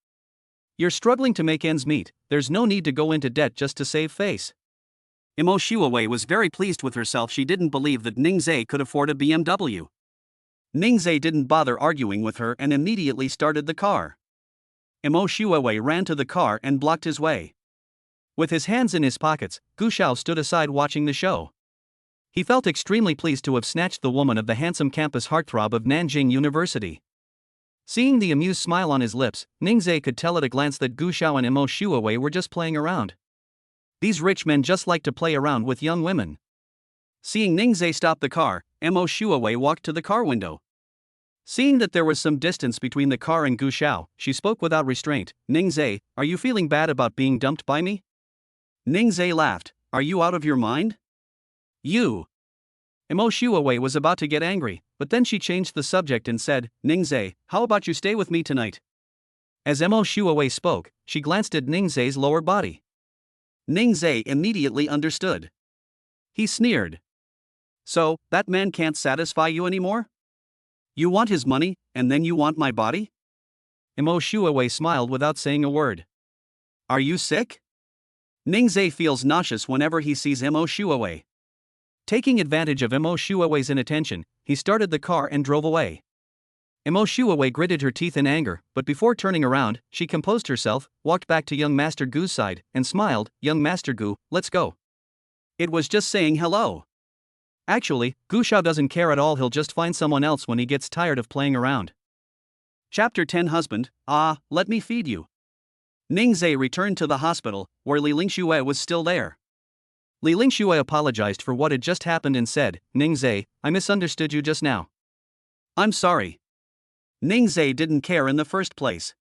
You're struggling to make ends meet, there's no need to go into debt just to save face. Mo Shuawei was very pleased with herself. She didn't believe that Ningze could afford a BMW. Ningze didn't bother arguing with her and immediately started the car. Mo Shuawei ran to the car and blocked his way. With his hands in his pockets, Gu Xiao stood aside watching the show. He felt extremely pleased to have snatched the woman of the handsome campus heartthrob of Nanjing University. Seeing the amused smile on his lips, Ningzai could tell at a glance that Gu Xiao and Mo Shuawei were just playing around. These rich men just like to play around with young women. Seeing Ningzai stop the car, Mo Shuawei walked to the car window. Seeing that there was some distance between the car and Gu Xiao, she spoke without restraint. Ningzai, are you feeling bad about being dumped by me? Ningzai laughed. Are you out of your mind? You. Mo Shuawei was about to get angry, but then she changed the subject and said, Ningzai, how about you stay with me tonight? As Mo Shuawei spoke, she glanced at Ningzai's lower body. Ningzai immediately understood. He sneered. So, that man can't satisfy you anymore? You want his money, and then you want my body? Mo Shuawei smiled without saying a word. Are you sick? Ningzai feels nauseous whenever he sees Mo Shuawei. Taking advantage of Mo Shuawei's inattention, he started the car and drove away. Mo Shuawei gritted her teeth in anger, but before turning around, she composed herself, walked back to young Master Gu's side, and smiled. Young Master Gu, let's go. It was just saying hello. Actually, Gu Xiao doesn't care at all, he'll just find someone else when he gets tired of playing around. Chapter 10 Husband, let me feed you. Ningzai returned to the hospital, where Li Lingxue was still there. Li Lingxue apologized for what had just happened and said, Ningzai, I misunderstood you just now. I'm sorry. Ningzai didn't care in the first place.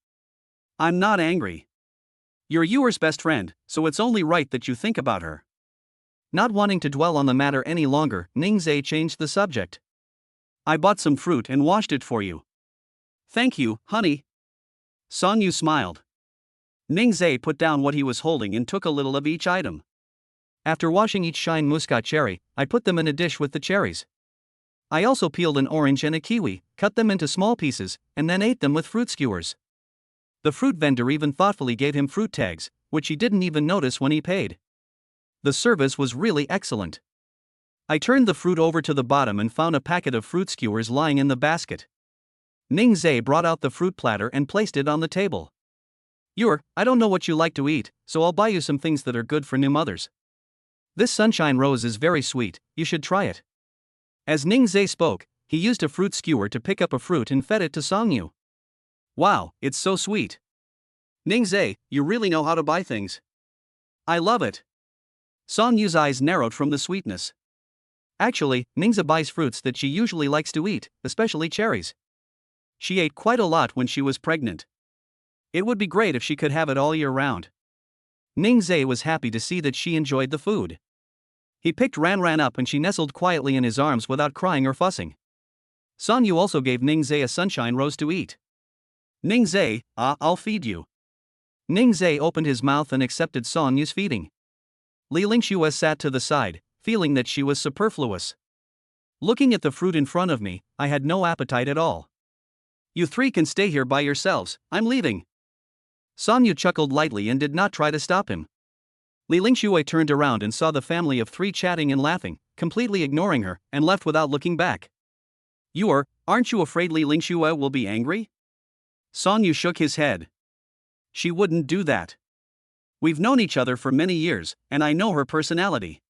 I'm not angry. You're Yuer's best friend, so it's only right that you think about her. Not wanting to dwell on the matter any longer, Ningzai changed the subject. I bought some fruit and washed it for you. Thank you, honey. Song Yu smiled. Ningzai put down what he was holding and took a little of each item. After washing each shine muscat cherry, I put them in a dish with the cherries. I also peeled an orange and a kiwi, cut them into small pieces, and then ate them with fruit skewers. The fruit vendor even thoughtfully gave him fruit tags, which he didn't even notice when he paid. The service was really excellent. I turned the fruit over to the bottom and found a packet of fruit skewers lying in the basket. Ningzai brought out the fruit platter and placed it on the table. Yuer, I don't know what you like to eat, so I'll buy you some things that are good for new mothers. This sunshine rose is very sweet, you should try it. As Ningzai spoke, he used a fruit skewer to pick up a fruit and fed it to Song Yu. Wow, it's so sweet. Ningzai, you really know how to buy things. I love it. Song Yu's eyes narrowed from the sweetness. Actually, Ningzai buys fruits that she usually likes to eat, especially cherries. She ate quite a lot when she was pregnant. It would be great if she could have it all year round. Ningzai was happy to see that she enjoyed the food. He picked Ran up and she nestled quietly in his arms without crying or fussing. Song Yu also gave Ningzai a sunshine rose to eat. Ningzai, I'll feed you. Ningzai opened his mouth and accepted Song Yu's feeding. Li Lingxue sat to the side, feeling that she was superfluous. Looking at the fruit in front of me, I had no appetite at all. You three can stay here by yourselves, I'm leaving. Song Yu chuckled lightly and did not try to stop him. Li Lingxue turned around and saw the family of three chatting and laughing, completely ignoring her, and left without looking back. Aren't you afraid Li Lingxue will be angry? Song Yu shook his head. She wouldn't do that. We've known each other for many years, and I know her personality.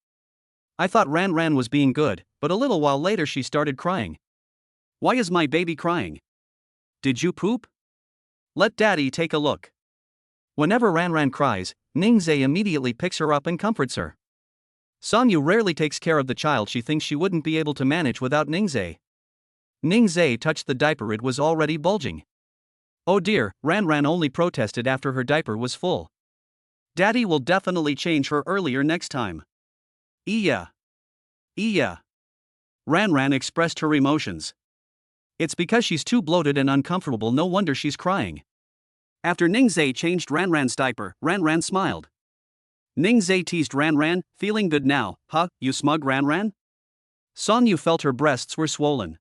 I thought Ran was being good, but a little while later she started crying. Why is my baby crying? Did you poop? Let Daddy take a look. Whenever Ran cries, Ningzai immediately picks her up and comforts her. Song Yu rarely takes care of the child she thinks she wouldn't be able to manage without Ningzai. Ningzai touched the diaper, it was already bulging. Oh dear, Ran only protested after her diaper was full. Daddy will definitely change her earlier next time. Iya. Ran expressed her emotions. It's because she's too bloated and uncomfortable, no wonder she's crying. After Ningzai changed Ran's diaper, Ran smiled. Ningzai teased Ran, feeling good now, huh, you smug Ran? Song Yu felt her breasts were swollen.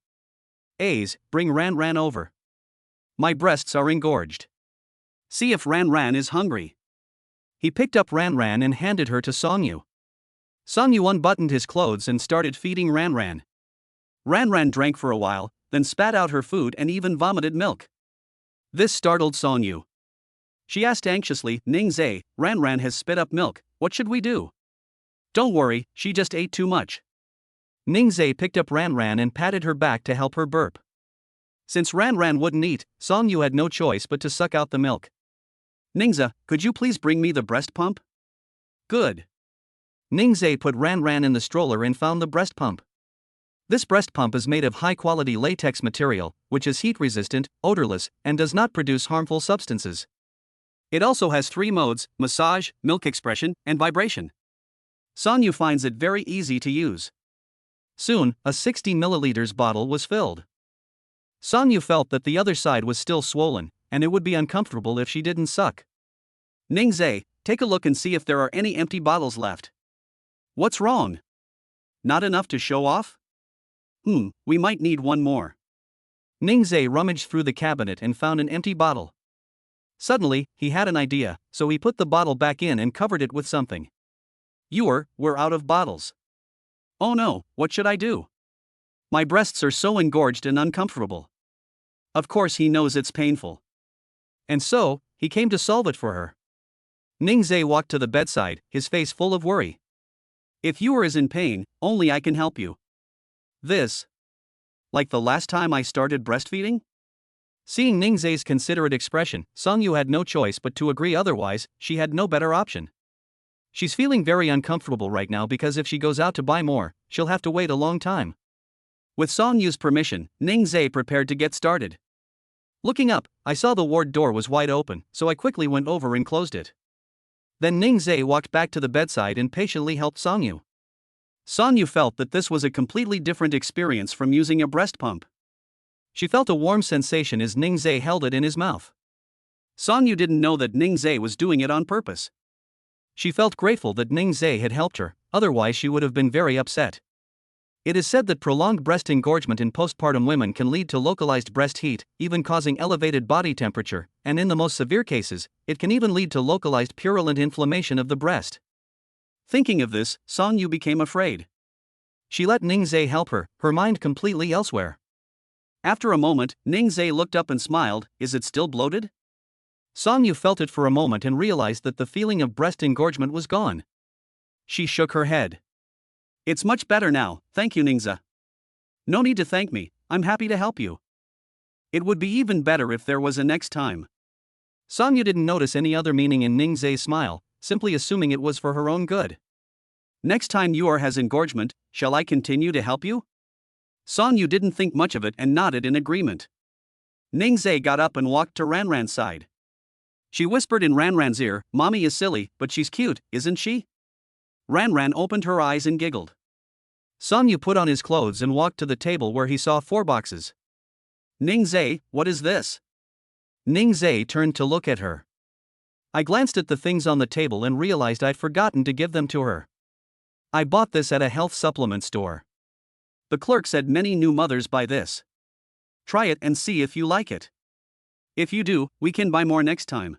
A's, bring Ran over. My breasts are engorged. See if Ran is hungry. He picked up Ran and handed her to Song Yu. Song Yu unbuttoned his clothes and started feeding Ran. Ran drank for a while, then spat out her food and even vomited milk. This startled Song Yu. She asked anxiously, Ningzai, Ran has spit up milk, what should we do? Don't worry, she just ate too much. Ningzai picked up Ran and patted her back to help her burp. Since Ran Ran wouldn't eat, Song Yu had no choice but to suck out the milk. Ningze, could you please bring me the breast pump? Good. Ningze put Ran Ran in the stroller and found the breast pump. This breast pump is made of high-quality latex material, which is heat-resistant, odorless, and does not produce harmful substances. It also has 3 modes: massage, milk expression, and vibration. Song Yu finds it very easy to use. Soon, a 60 milliliters bottle was filled. Song Yu felt that the other side was still swollen, and it would be uncomfortable if she didn't suck. Ningze, take a look and see if there are any empty bottles left. What's wrong? Not enough to show off? We might need one more. Ningze rummaged through the cabinet and found an empty bottle. Suddenly, he had an idea, so he put the bottle back in and covered it with something. We're out of bottles. Oh no, what should I do? My breasts are so engorged and uncomfortable. Of course he knows it's painful. And so, he came to solve it for her. Ningze walked to the bedside, his face full of worry. If you is in pain, only I can help you. This. Like the last time I started breastfeeding? Seeing Ningze's considerate expression, Song Yu had no choice but to agree, otherwise, she had no better option. She's feeling very uncomfortable right now because if she goes out to buy more, she'll have to wait a long time. With Song Yu's permission, Ningze prepared to get started. Looking up, I saw the ward door was wide open, so I quickly went over and closed it. Then Ningze walked back to the bedside and patiently helped Song Yu. Song Yu felt that this was a completely different experience from using a breast pump. She felt a warm sensation as Ningze held it in his mouth. Song Yu didn't know that Ningze was doing it on purpose. She felt grateful that Ningze had helped her, otherwise she would have been very upset. It is said that prolonged breast engorgement in postpartum women can lead to localized breast heat, even causing elevated body temperature, and in the most severe cases, it can even lead to localized purulent inflammation of the breast. Thinking of this, Song Yu became afraid. She let Ningze help her, her mind completely elsewhere. After a moment, Ningze looked up and smiled. Is it still bloated? Song Yu felt it for a moment and realized that the feeling of breast engorgement was gone. She shook her head. It's much better now, thank you, Ningze. No need to thank me, I'm happy to help you. It would be even better if there was a next time. Song Yu didn't notice any other meaning in Ningze's smile, simply assuming it was for her own good. Next time Yor has engorgement, shall I continue to help you? Song Yu didn't think much of it and nodded in agreement. Ningze got up and walked to Ran Ran's side. She whispered in Ran Ran's ear, "Mommy is silly, but she's cute, isn't she?" Ran Ran opened her eyes and giggled. Song Yu put on his clothes and walked to the table where he saw 4 boxes. Ningze, what is this? Ningze turned to look at her. I glanced at the things on the table and realized I'd forgotten to give them to her. I bought this at a health supplement store. The clerk said many new mothers buy this. Try it and see if you like it. If you do, we can buy more next time.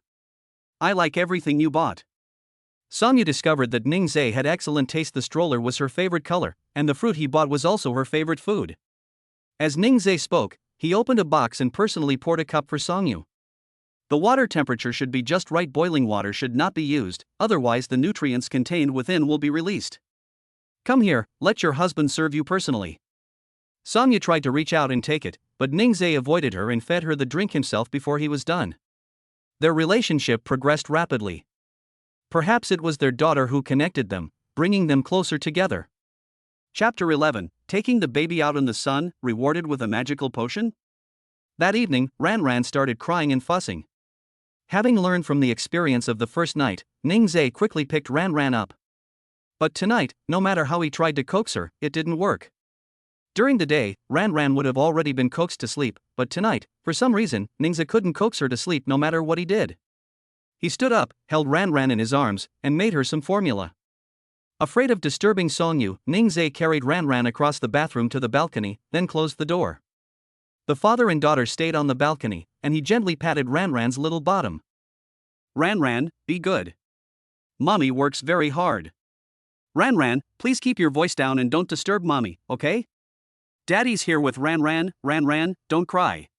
I like everything you bought. Song Yu discovered that Ningze had excellent taste. The stroller was her favorite color, and the fruit he bought was also her favorite food. As Ningze spoke, he opened a box and personally poured a cup for Song Yu. The water temperature should be just right. Boiling water should not be used, otherwise the nutrients contained within will be released. Come here, let your husband serve you personally. Song Yu tried to reach out and take it, but Ningze avoided her and fed her the drink himself before he was done. Their relationship progressed rapidly. Perhaps it was their daughter who connected them, bringing them closer together. Chapter 11, Taking the Baby Out in the Sun, Rewarded with a Magical Potion? That evening, Ran Ran started crying and fussing. Having learned from the experience of the first night, Ningze quickly picked Ran Ran up. But tonight, no matter how he tried to coax her, it didn't work. During the day, Ran Ran would have already been coaxed to sleep, but tonight, for some reason, Ningze couldn't coax her to sleep no matter what he did. He stood up, held Ran Ran in his arms, and made her some formula. Afraid of disturbing Song Yu, Ningze carried Ran Ran across the bathroom to the balcony, then closed the door. The father and daughter stayed on the balcony, and he gently patted Ran Ran's little bottom. Ran Ran, be good. Mommy works very hard. Ran Ran, please keep your voice down and don't disturb Mommy, okay? Daddy's here with Ran Ran, don't cry.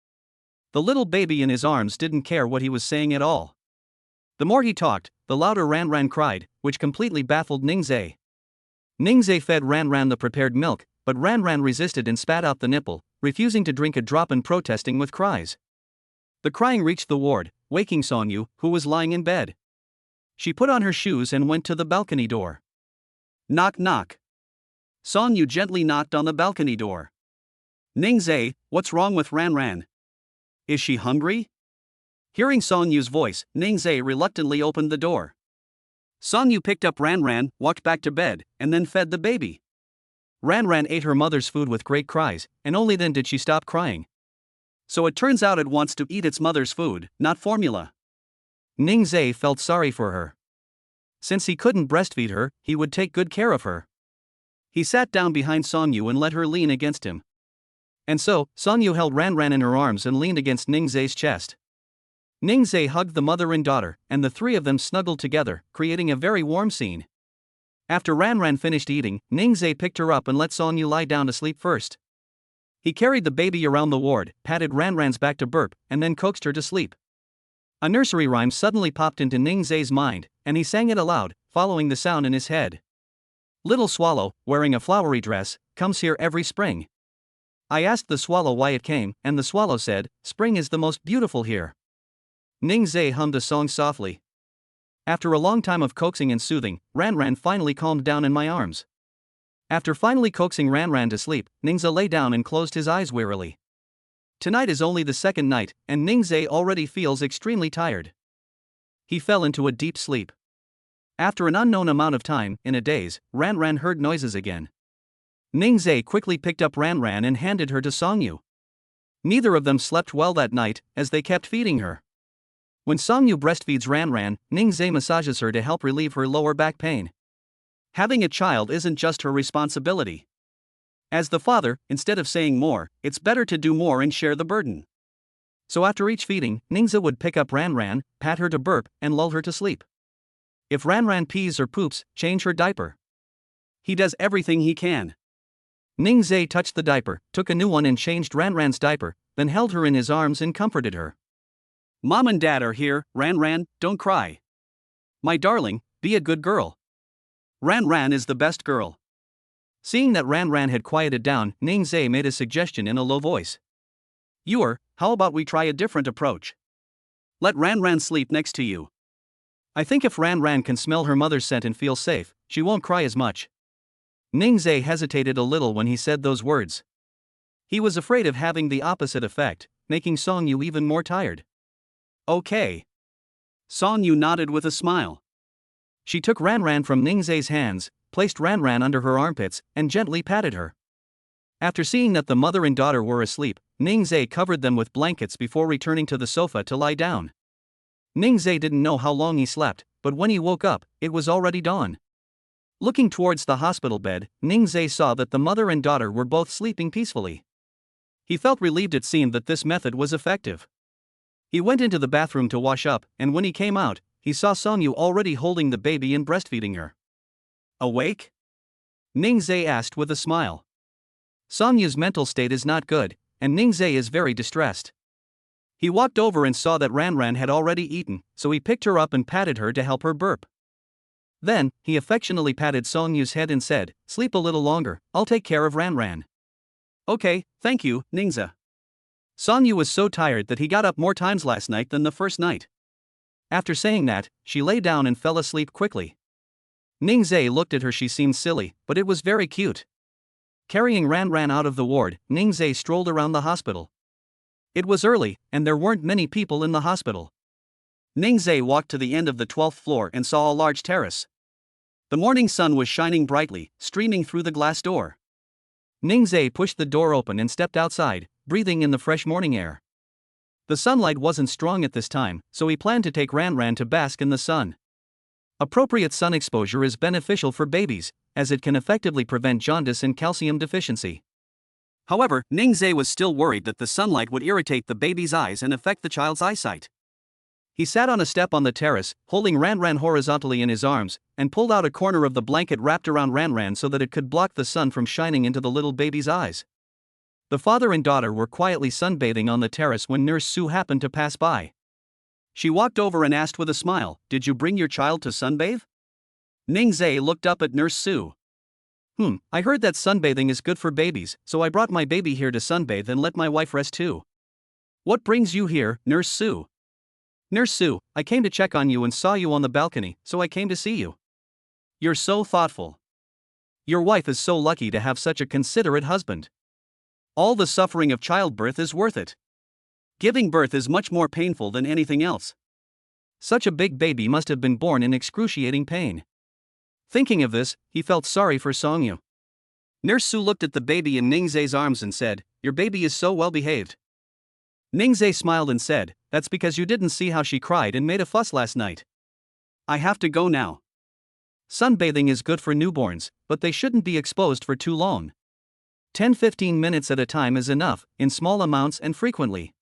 The little baby in his arms didn't care what he was saying at all. The more he talked, the louder Ran Ran cried, which completely baffled Ningze. Ningze fed Ran Ran the prepared milk, but Ran Ran resisted and spat out the nipple, refusing to drink a drop and protesting with cries. The crying reached the ward, waking Song Yu, who was lying in bed. She put on her shoes and went to the balcony door. Knock knock. Song Yu gently knocked on the balcony door. Ningzai, what's wrong with Ran Ran? Is she hungry? Hearing Song Yu's voice, Ningzai reluctantly opened the door. Song Yu picked up Ran Ran, walked back to bed, and then fed the baby. Ran Ran ate her mother's food with great cries, and only then did she stop crying. So it turns out it wants to eat its mother's food, not formula. Ningzai felt sorry for her. Since he couldn't breastfeed her, he would take good care of her. He sat down behind Song Yu and let her lean against him. And so, Song Yu held Ran Ran in her arms and leaned against Ningzai's chest. Ningzai hugged the mother and daughter, and the three of them snuggled together, creating a very warm scene. After Ran Ran finished eating, Ningzai picked her up and let Song Yu lie down to sleep first. He carried the baby around the ward, patted Ran Ran's back to burp, and then coaxed her to sleep. A nursery rhyme suddenly popped into Ningzai's mind, and he sang it aloud, following the sound in his head. Little swallow, wearing a flowery dress, comes here every spring. I asked the swallow why it came, and the swallow said, "Spring is the most beautiful here." Ningzai hummed a song softly. After a long time of coaxing and soothing, Ran Ran finally calmed down in my arms. After finally coaxing Ran Ran to sleep, Ningzai lay down and closed his eyes wearily. Tonight is only the second night, and Ningzai already feels extremely tired. He fell into a deep sleep. After an unknown amount of time, in a daze, Ran Ran heard noises again. Ningzai quickly picked up Ran Ran and handed her to Song Yu. Neither of them slept well that night, as they kept feeding her. When Song Yu breastfeeds Ran Ran, Ningzai massages her to help relieve her lower back pain. Having a child isn't just her responsibility. As the father, instead of saying more, it's better to do more and share the burden. So after each feeding, Ningzai would pick up Ran Ran, pat her to burp, and lull her to sleep. If Ran Ran pees or poops, change her diaper. He does everything he can. Ningzai touched the diaper, took a new one and changed Ran Ran's diaper, then held her in his arms and comforted her. Mom and Dad are here, Ran Ran, don't cry. My darling, be a good girl. Ran Ran is the best girl. Seeing that Ran Ran had quieted down, Ningzai made a suggestion in a low voice. How about we try a different approach? Let Ran Ran sleep next to you. I think if Ran Ran can smell her mother's scent and feel safe, she won't cry as much. Ningzai hesitated a little when he said those words. He was afraid of having the opposite effect, making Song Yu even more tired. Okay. Song Yu nodded with a smile. She took Ran Ran from Ningzai's hands, placed Ran Ran under her armpits, and gently patted her. After seeing that the mother and daughter were asleep, Ningzai covered them with blankets before returning to the sofa to lie down. Ningzai didn't know how long he slept, but when he woke up, it was already dawn. Looking towards the hospital bed, Ningzai saw that the mother and daughter were both sleeping peacefully. He felt relieved. It seemed that this method was effective. He went into the bathroom to wash up, and when he came out, he saw Song Yu already holding the baby and breastfeeding her. Awake? Ningzai asked with a smile. Song Yu's mental state is not good, and Ningzai is very distressed. He walked over and saw that Ran Ran had already eaten, so he picked her up and patted her to help her burp. Then, he affectionately patted Song Yu's head and said, "Sleep a little longer, I'll take care of Ran Ran." Okay, thank you, Ningzai. Song Yu was so tired that he got up more times last night than the first night. After saying that, she lay down and fell asleep quickly. Ningzai looked at her. She seemed silly, but it was very cute. Carrying Ran Ran out of the ward, Ningzai strolled around the hospital. It was early, and there weren't many people in the hospital. Ningzai walked to the end of the 12th floor and saw a large terrace. The morning sun was shining brightly, streaming through the glass door. Ningzai pushed the door open and stepped outside, breathing in the fresh morning air. The sunlight wasn't strong at this time, so he planned to take Ran Ran to bask in the sun. Appropriate sun exposure is beneficial for babies, as it can effectively prevent jaundice and calcium deficiency. However, Ningzai was still worried that the sunlight would irritate the baby's eyes and affect the child's eyesight. He sat on a step on the terrace, holding Ran Ran horizontally in his arms, and pulled out a corner of the blanket wrapped around Ran Ran so that it could block the sun from shining into the little baby's eyes. The father and daughter were quietly sunbathing on the terrace when Nurse Sue happened to pass by. She walked over and asked with a smile, "Did you bring your child to sunbathe?" Ningzai looked up at Nurse Sue. I heard that sunbathing is good for babies, so I brought my baby here to sunbathe and let my wife rest too. What brings you here, Nurse Sue? Nurse Sue, I came to check on you and saw you on the balcony, so I came to see you. You're so thoughtful. Your wife is so lucky to have such a considerate husband. All the suffering of childbirth is worth it. Giving birth is much more painful than anything else. Such a big baby must have been born in excruciating pain. Thinking of this, he felt sorry for Songyu. Nurse Sue looked at the baby in Ningzai's arms and said, "Your baby is so well behaved." Ningzai smiled and said, "That's because you didn't see how she cried and made a fuss last night. I have to go now. Sunbathing is good for newborns, but they shouldn't be exposed for too long. 10-15 minutes at a time is enough, in small amounts and frequently."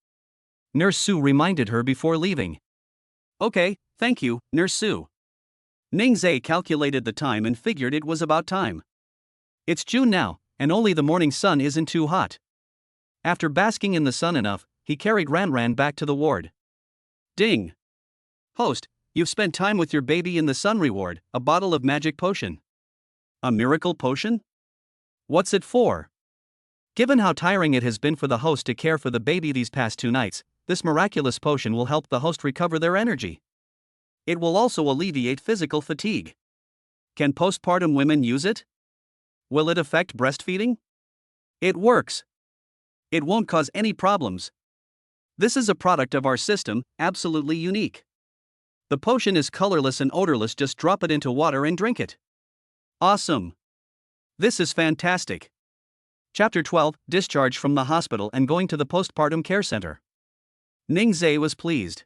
Nurse Sue reminded her before leaving. "Okay, thank you, Nurse Sue." Ningzai calculated the time and figured it was about time. It's June now, and only the morning sun isn't too hot. After basking in the sun enough, he carried Ranran back to the ward. Ding! Host, you've spent time with your baby in the sun. Reward, a bottle of magic potion. A miracle potion? What's it for? Given how tiring it has been for the host to care for the baby these past 2 nights, this miraculous potion will help the host recover their energy. It will also alleviate physical fatigue. Can postpartum women use it? Will it affect breastfeeding? It works. It won't cause any problems. This is a product of our system, absolutely unique. The potion is colorless and odorless. Just drop it into water and drink it. Awesome. This is fantastic. Chapter 12, Discharge from the hospital and going to the postpartum care center. Ningzai was pleased.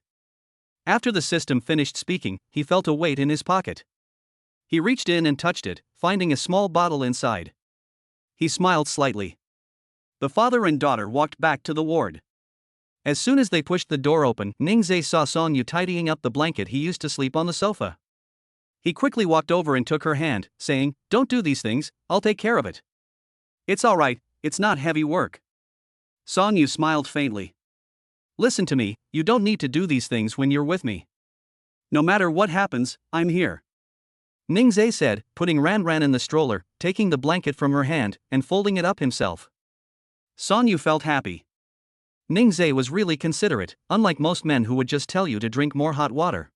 After the system finished speaking, he felt a weight in his pocket. He reached in and touched it, finding a small bottle inside. He smiled slightly. The father and daughter walked back to the ward. As soon as they pushed the door open, Ningzai saw Songyu tidying up the blanket he used to sleep on the sofa. He quickly walked over and took her hand, saying, "Don't do these things, I'll take care of it." "It's alright, it's not heavy work." Songyu smiled faintly. "Listen to me, you don't need to do these things when you're with me. No matter what happens, I'm here," Ningzai said, putting Ranran in the stroller, taking the blanket from her hand, and folding it up himself. Songyu felt happy. Ningzai was really considerate, unlike most men who would just tell you to drink more hot water.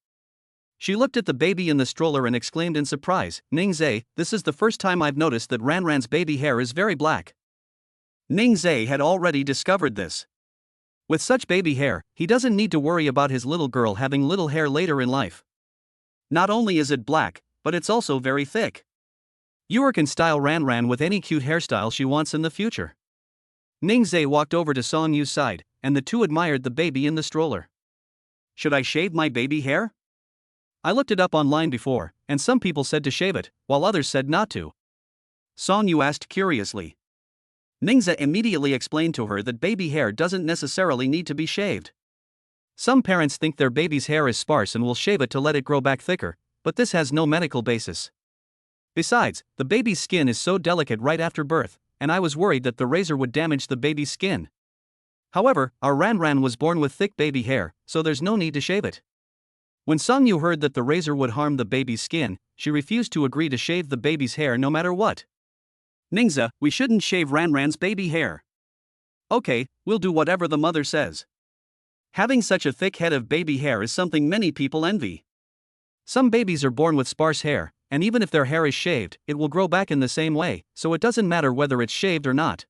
She looked at the baby in the stroller and exclaimed in surprise, "Ningzai, this is the first time I've noticed that Ranran's baby hair is very black." Ningzai had already discovered this. With such baby hair, he doesn't need to worry about his little girl having little hair later in life. Not only is it black, but it's also very thick. Yura can style Ranran with any cute hairstyle she wants in the future. Ningzai walked over to Songyu's side, and the two admired the baby in the stroller. "Should I shave my baby hair? I looked it up online before, and some people said to shave it, while others said not to." Songyu asked curiously. Ningzai immediately explained to her that baby hair doesn't necessarily need to be shaved. Some parents think their baby's hair is sparse and will shave it to let it grow back thicker, but this has no medical basis. Besides, the baby's skin is so delicate right after birth, and I was worried that the razor would damage the baby's skin. However, our Ranran was born with thick baby hair, so there's no need to shave it. When Songyu heard that the razor would harm the baby's skin, she refused to agree to shave the baby's hair no matter what. "Ningzai, we shouldn't shave Ranran's baby hair." "Okay, we'll do whatever the mother says." Having such a thick head of baby hair is something many people envy. Some babies are born with sparse hair, and even if their hair is shaved, it will grow back in the same way, so it doesn't matter whether it's shaved or not.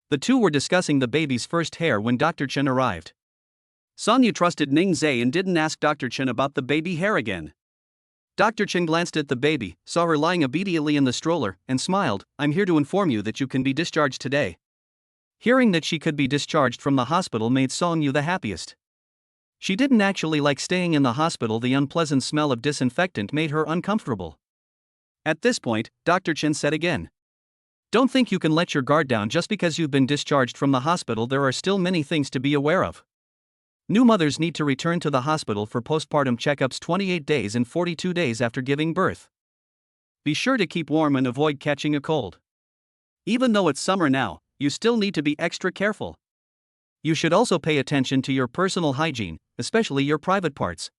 The two were discussing the baby's first hair when Dr. Chen arrived. Songyu trusted Ningzai and didn't ask Dr. Chen about the baby hair again. Dr. Chen glanced at the baby, saw her lying obediently in the stroller, and smiled, "I'm here to inform you that you can be discharged today." Hearing that she could be discharged from the hospital made Songyu the happiest. She didn't actually like staying in the hospital. The unpleasant smell of disinfectant made her uncomfortable. At this point, Dr. Chen said again, "Don't think you can let your guard down just because you've been discharged from the hospital. There are still many things to be aware of. New mothers need to return to the hospital for postpartum checkups 28 days and 42 days after giving birth. Be sure to keep warm and avoid catching a cold. Even though it's summer now, you still need to be extra careful. You should also pay attention to your personal hygiene, especially your private parts.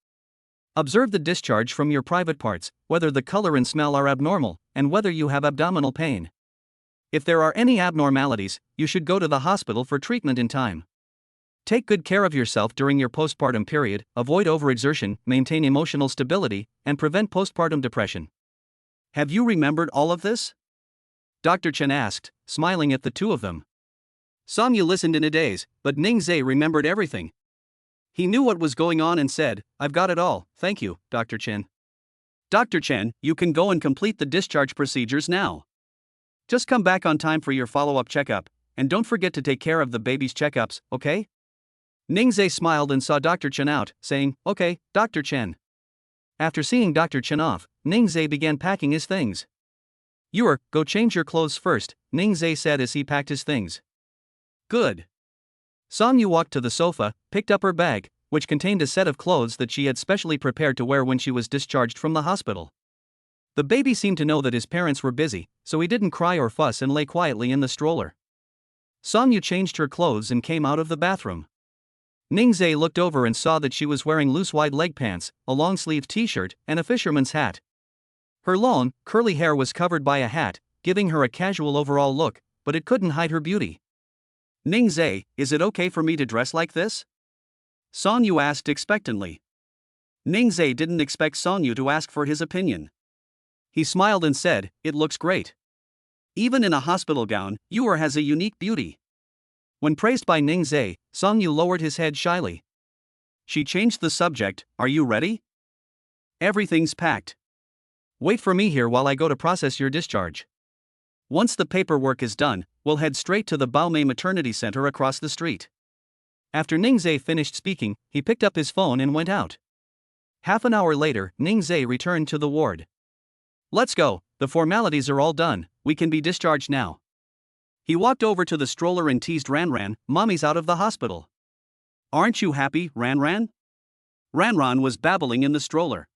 Observe the discharge from your private parts, whether the color and smell are abnormal, and whether you have abdominal pain. If there are any abnormalities, you should go to the hospital for treatment in time. Take good care of yourself during your postpartum period, avoid overexertion, maintain emotional stability, and prevent postpartum depression. Have you remembered all of this? Dr. Chen asked, smiling at the two of them. Songyu listened in a daze, but Ningzhe remembered everything. He knew what was going on and said, "I've got it all, thank you, Dr. Chen." Dr. Chen, you can go and complete the discharge procedures now. Just come back on time for your follow-up checkup, and don't forget to take care of the baby's checkups, okay? Ningzhe smiled and saw Dr. Chen out, saying, "Okay, Dr. Chen." After seeing Dr. Chen off, Ningzhe began packing his things. Go change your clothes first," Ningzhe said as he packed his things. Good. Songyu walked to the sofa, picked up her bag, which contained a set of clothes that she had specially prepared to wear when she was discharged from the hospital. The baby seemed to know that his parents were busy, so he didn't cry or fuss and lay quietly in the stroller. Songyu changed her clothes and came out of the bathroom. Ningzhe looked over and saw that she was wearing loose wide leg pants, a long-sleeved t-shirt, and a fisherman's hat. Her long, curly hair was covered by a hat, giving her a casual overall look, but it couldn't hide her beauty. "Ningzhe, is it okay for me to dress like this?" Songyu asked expectantly. Ningzhe didn't expect Songyu to ask for his opinion. He smiled and said, "It looks great. Even in a hospital gown, Yuer has a unique beauty." When praised by Ningzhe, Songyu lowered his head shyly. She changed the subject, "Are you ready?" "Everything's packed. Wait for me here while I go to process your discharge. Once the paperwork is done, we'll head straight to the Baomei Maternity Center across the street." After Ningzhe finished speaking, he picked up his phone and went out. Half an hour later, Ningzhe returned to the ward. "Let's go, the formalities are all done, we can be discharged now." He walked over to the stroller and teased Ranran, "Mommy's out of the hospital. Aren't you happy, Ranran?" Ranran was babbling in the stroller.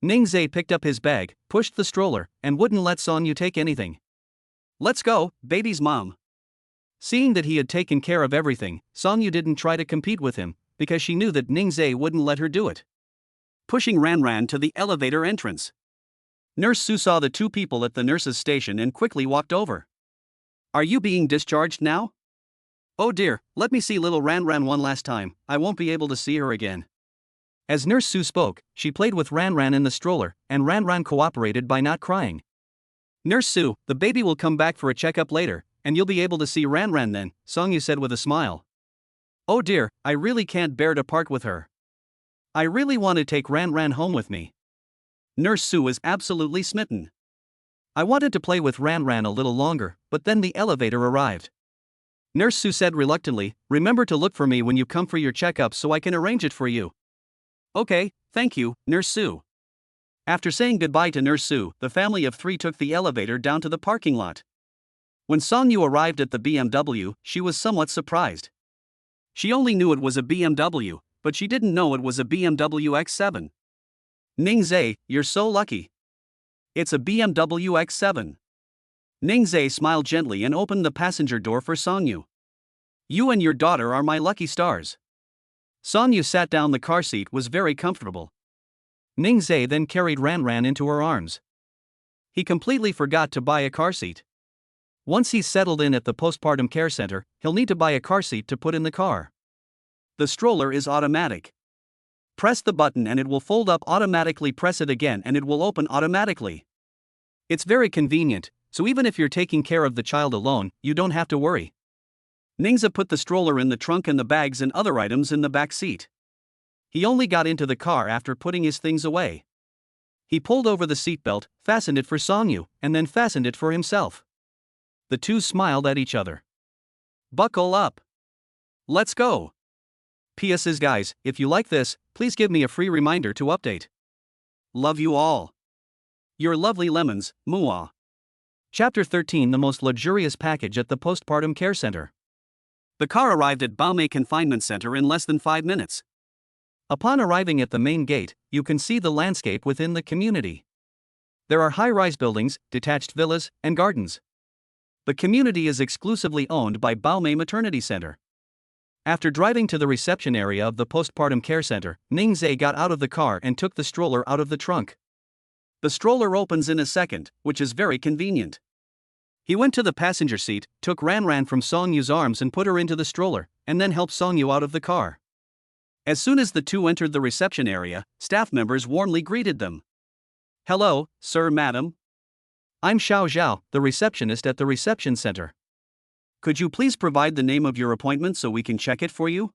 Ningzhe picked up his bag, pushed the stroller, and wouldn't let Songyu take anything. "Let's go, baby's mom." Seeing that he had taken care of everything, Songyu didn't try to compete with him, because she knew that Ningzhe wouldn't let her do it. Pushing Ranran to the elevator entrance. Nurse Su saw the two people at the nurse's station and quickly walked over. "Are you being discharged now?" "Oh dear, let me see little Ranran one last time, I won't be able to see her again." As Nurse Su spoke, she played with Ranran in the stroller, and Ranran cooperated by not crying. "Nurse Su, the baby will come back for a checkup later, and you'll be able to see Ranran then," Songyu said with a smile. "Oh dear, I really can't bear to part with her. I really want to take Ranran home with me." Nurse Su was absolutely smitten. "I wanted to play with Ranran a little longer, but then the elevator arrived." Nurse Su said reluctantly, "Remember to look for me when you come for your checkup so I can arrange it for you." "Okay, thank you, Nurse Su." After saying goodbye to Nurse Su, the family of three took the elevator down to the parking lot. When Songyu arrived at the BMW, she was somewhat surprised. She only knew it was a BMW, but she didn't know it was a BMW X7. "Ningzhe, you're so lucky. It's a BMW X7. Ningzhe smiled gently and opened the passenger door for Songyu. "You and your daughter are my lucky stars." Songyu sat down. The car seat was very comfortable. Ningzhe then carried Ranran into her arms. He completely forgot to buy a car seat. Once he's settled in at the postpartum care center, he'll need to buy a car seat to put in the car. The stroller is automatic. Press the button and it will fold up automatically. Press it again and it will open automatically. It's very convenient, so even if you're taking care of the child alone, you don't have to worry. Ningzhe put the stroller in the trunk and the bags and other items in the back seat. He only got into the car after putting his things away. He pulled over the seatbelt, fastened it for Songyu, and then fastened it for himself. The two smiled at each other. "Buckle up. Let's go." P.S. Guys, if you like this, please give me a free reminder to update. Love you all. Your lovely lemons, Muah. Chapter 13. The most luxurious package at the postpartum care center. The car arrived at Baomei Confinement Center in less than 5 minutes. Upon arriving at the main gate, you can see the landscape within the community. There are high-rise buildings, detached villas, and gardens. The community is exclusively owned by Baomei Maternity Center. After driving to the reception area of the postpartum care center, Ningzhe got out of the car and took the stroller out of the trunk. The stroller opens in a second, which is very convenient. He went to the passenger seat, took Ranran from Songyu's arms and put her into the stroller, and then helped Songyu out of the car. As soon as the two entered the reception area, staff members warmly greeted them. "Hello, sir, madam. I'm Xiao Zhao, the receptionist at the reception center. Could you please provide the name of your appointment so we can check it for you?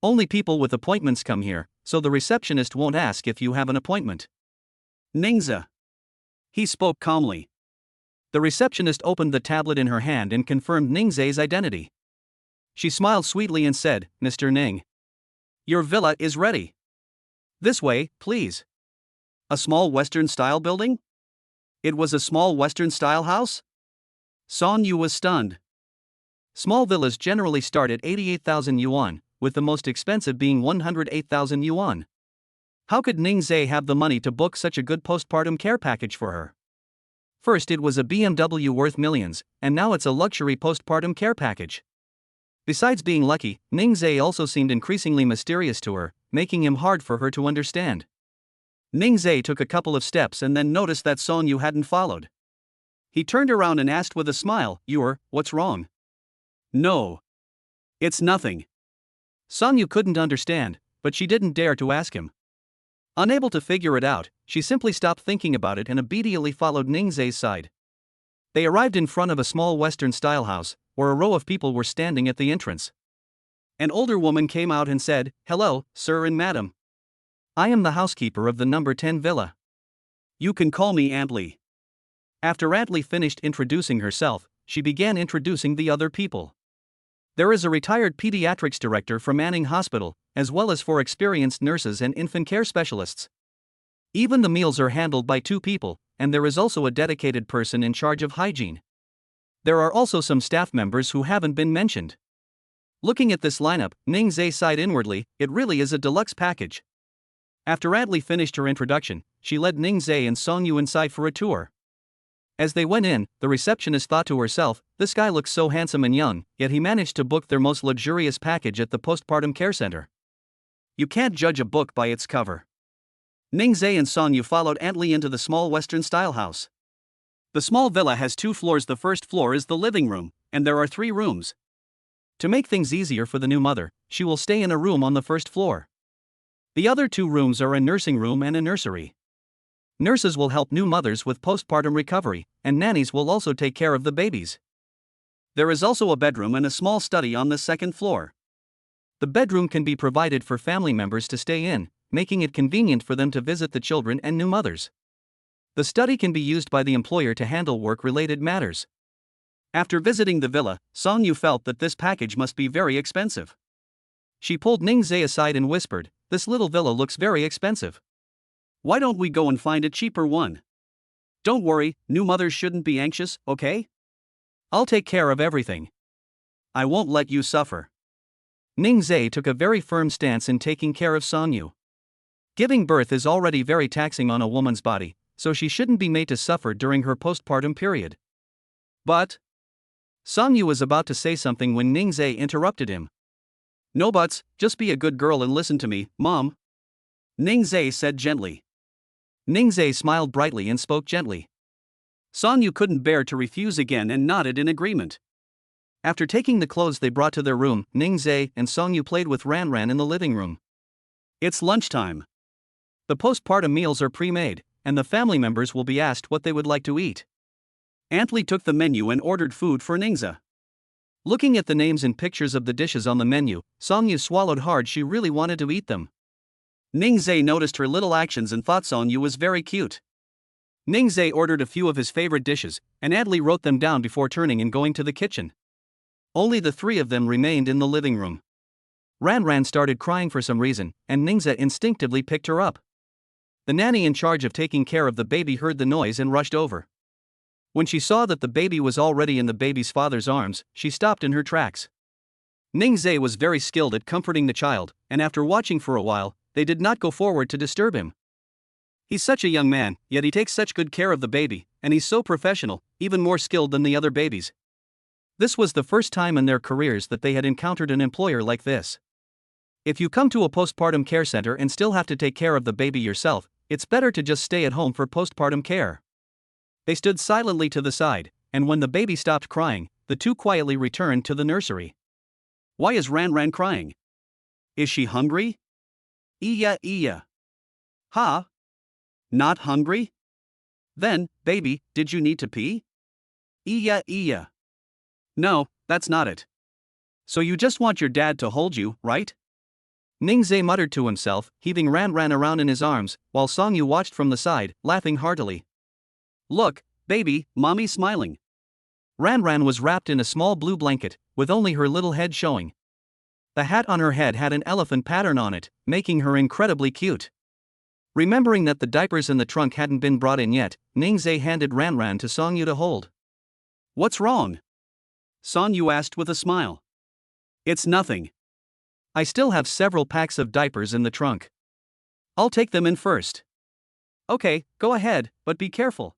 Only people with appointments come here, so the receptionist won't ask if you have an appointment." Ningzhe. He spoke calmly. The receptionist opened the tablet in her hand and confirmed Ningzhe's identity. She smiled sweetly and said, "Mr. Ning, your villa is ready. This way, please." A small Western-style building? It was a small Western-style house? Songyu was stunned. Small villas generally start at 88,000 yuan, with the most expensive being 108,000 yuan. How could Ningzhe have the money to book such a good postpartum care package for her? First it was a BMW worth millions, and now it's a luxury postpartum care package. Besides being lucky, Ningzhe also seemed increasingly mysterious to her, making him hard for her to understand. Ningzhe took a couple of steps and then noticed that Songyu hadn't followed. He turned around and asked with a smile, "What's wrong?" "No. It's nothing." Songyu couldn't understand, but she didn't dare to ask him. Unable to figure it out, she simply stopped thinking about it and obediently followed Ningzhe's side. They arrived in front of a small Western-style house, where a row of people were standing at the entrance. An older woman came out and said, "Hello, sir and madam. I am the housekeeper of the number 10 villa. You can call me Aunt Lee." After Aunt Lee finished introducing herself, she began introducing the other people. There is a retired pediatrics director from Anning Hospital, as well as 4 experienced nurses and infant care specialists. Even the meals are handled by 2 people, and there is also a dedicated person in charge of hygiene. There are also some staff members who haven't been mentioned. Looking at this lineup, Ningzhe sighed inwardly, it really is a deluxe package. After Aunt Lee finished her introduction, she led Ningzhe and Songyu inside for a tour. As they went in, the receptionist thought to herself, this guy looks so handsome and young, yet he managed to book their most luxurious package at the postpartum care center. You can't judge a book by its cover. Ningzhe and Songyu followed Aunt Lee into the small Western-style house. The small villa has 2 floors. The first floor is the living room, and there are 3 rooms. To make things easier for the new mother, she will stay in a room on the first floor. The other 2 rooms are a nursing room and a nursery. Nurses will help new mothers with postpartum recovery, and nannies will also take care of the babies. There is also a bedroom and a small study on the second floor. The bedroom can be provided for family members to stay in, making it convenient for them to visit the children and new mothers. The study can be used by the employer to handle work-related matters. After visiting the villa, Songyu felt that this package must be very expensive. She pulled Ningzhe aside and whispered, "This little villa looks very expensive. Why don't we go and find a cheaper one? Don't worry, new mothers shouldn't be anxious, okay? I'll take care of everything. I won't let you suffer." Ningzhe took a very firm stance in taking care of Songyu. Giving birth is already very taxing on a woman's body, so she shouldn't be made to suffer during her postpartum period. But Songyu was about to say something when Ningzhe interrupted him. "No buts, just be a good girl and listen to me, Mom," Ningzhe said gently. Ningzhe smiled brightly and spoke gently. Songyu couldn't bear to refuse again and nodded in agreement. After taking the clothes they brought to their room, Ningzhe and Songyu played with Ranran in the living room. It's lunchtime. The postpartum meals are pre-made, and the family members will be asked what they would like to eat. Aunt Lee took the menu and ordered food for Ningzhe. Looking at the names and pictures of the dishes on the menu, Songyu swallowed hard. She really wanted to eat them. Ningzhe noticed her little actions and thought Songyu was very cute. Ningzhe ordered a few of his favorite dishes, and Aunt Lee wrote them down before turning and going to the kitchen. Only the 3 of them remained in the living room. Ranran started crying for some reason, and Ningzhe instinctively picked her up. The nanny in charge of taking care of the baby heard the noise and rushed over. When she saw that the baby was already in the baby's father's arms, she stopped in her tracks. Ningzhe was very skilled at comforting the child, and after watching for a while, they did not go forward to disturb him. He's such a young man, yet he takes such good care of the baby, and he's so professional, even more skilled than the other babies. This was the first time in their careers that they had encountered an employer like this. If you come to a postpartum care center and still have to take care of the baby yourself, it's better to just stay at home for postpartum care. They stood silently to the side, and when the baby stopped crying, the two quietly returned to the nursery. Why is Ran crying? Is she hungry? Iya. Ha? Not hungry? Then, baby, did you need to pee? Iya. No, that's not it. So you just want your dad to hold you, right? Ningzhe muttered to himself, heaving Ran around in his arms, while Songyu watched from the side, laughing heartily. Look, baby, mommy's smiling. Ran was wrapped in a small blue blanket, with only her little head showing. The hat on her head had an elephant pattern on it, making her incredibly cute. Remembering that the diapers in the trunk hadn't been brought in yet, Ningzhe handed Ran to Songyu to hold. What's wrong? Songyu asked with a smile. It's nothing. I still have several packs of diapers in the trunk. I'll take them in first. Okay, go ahead, but be careful.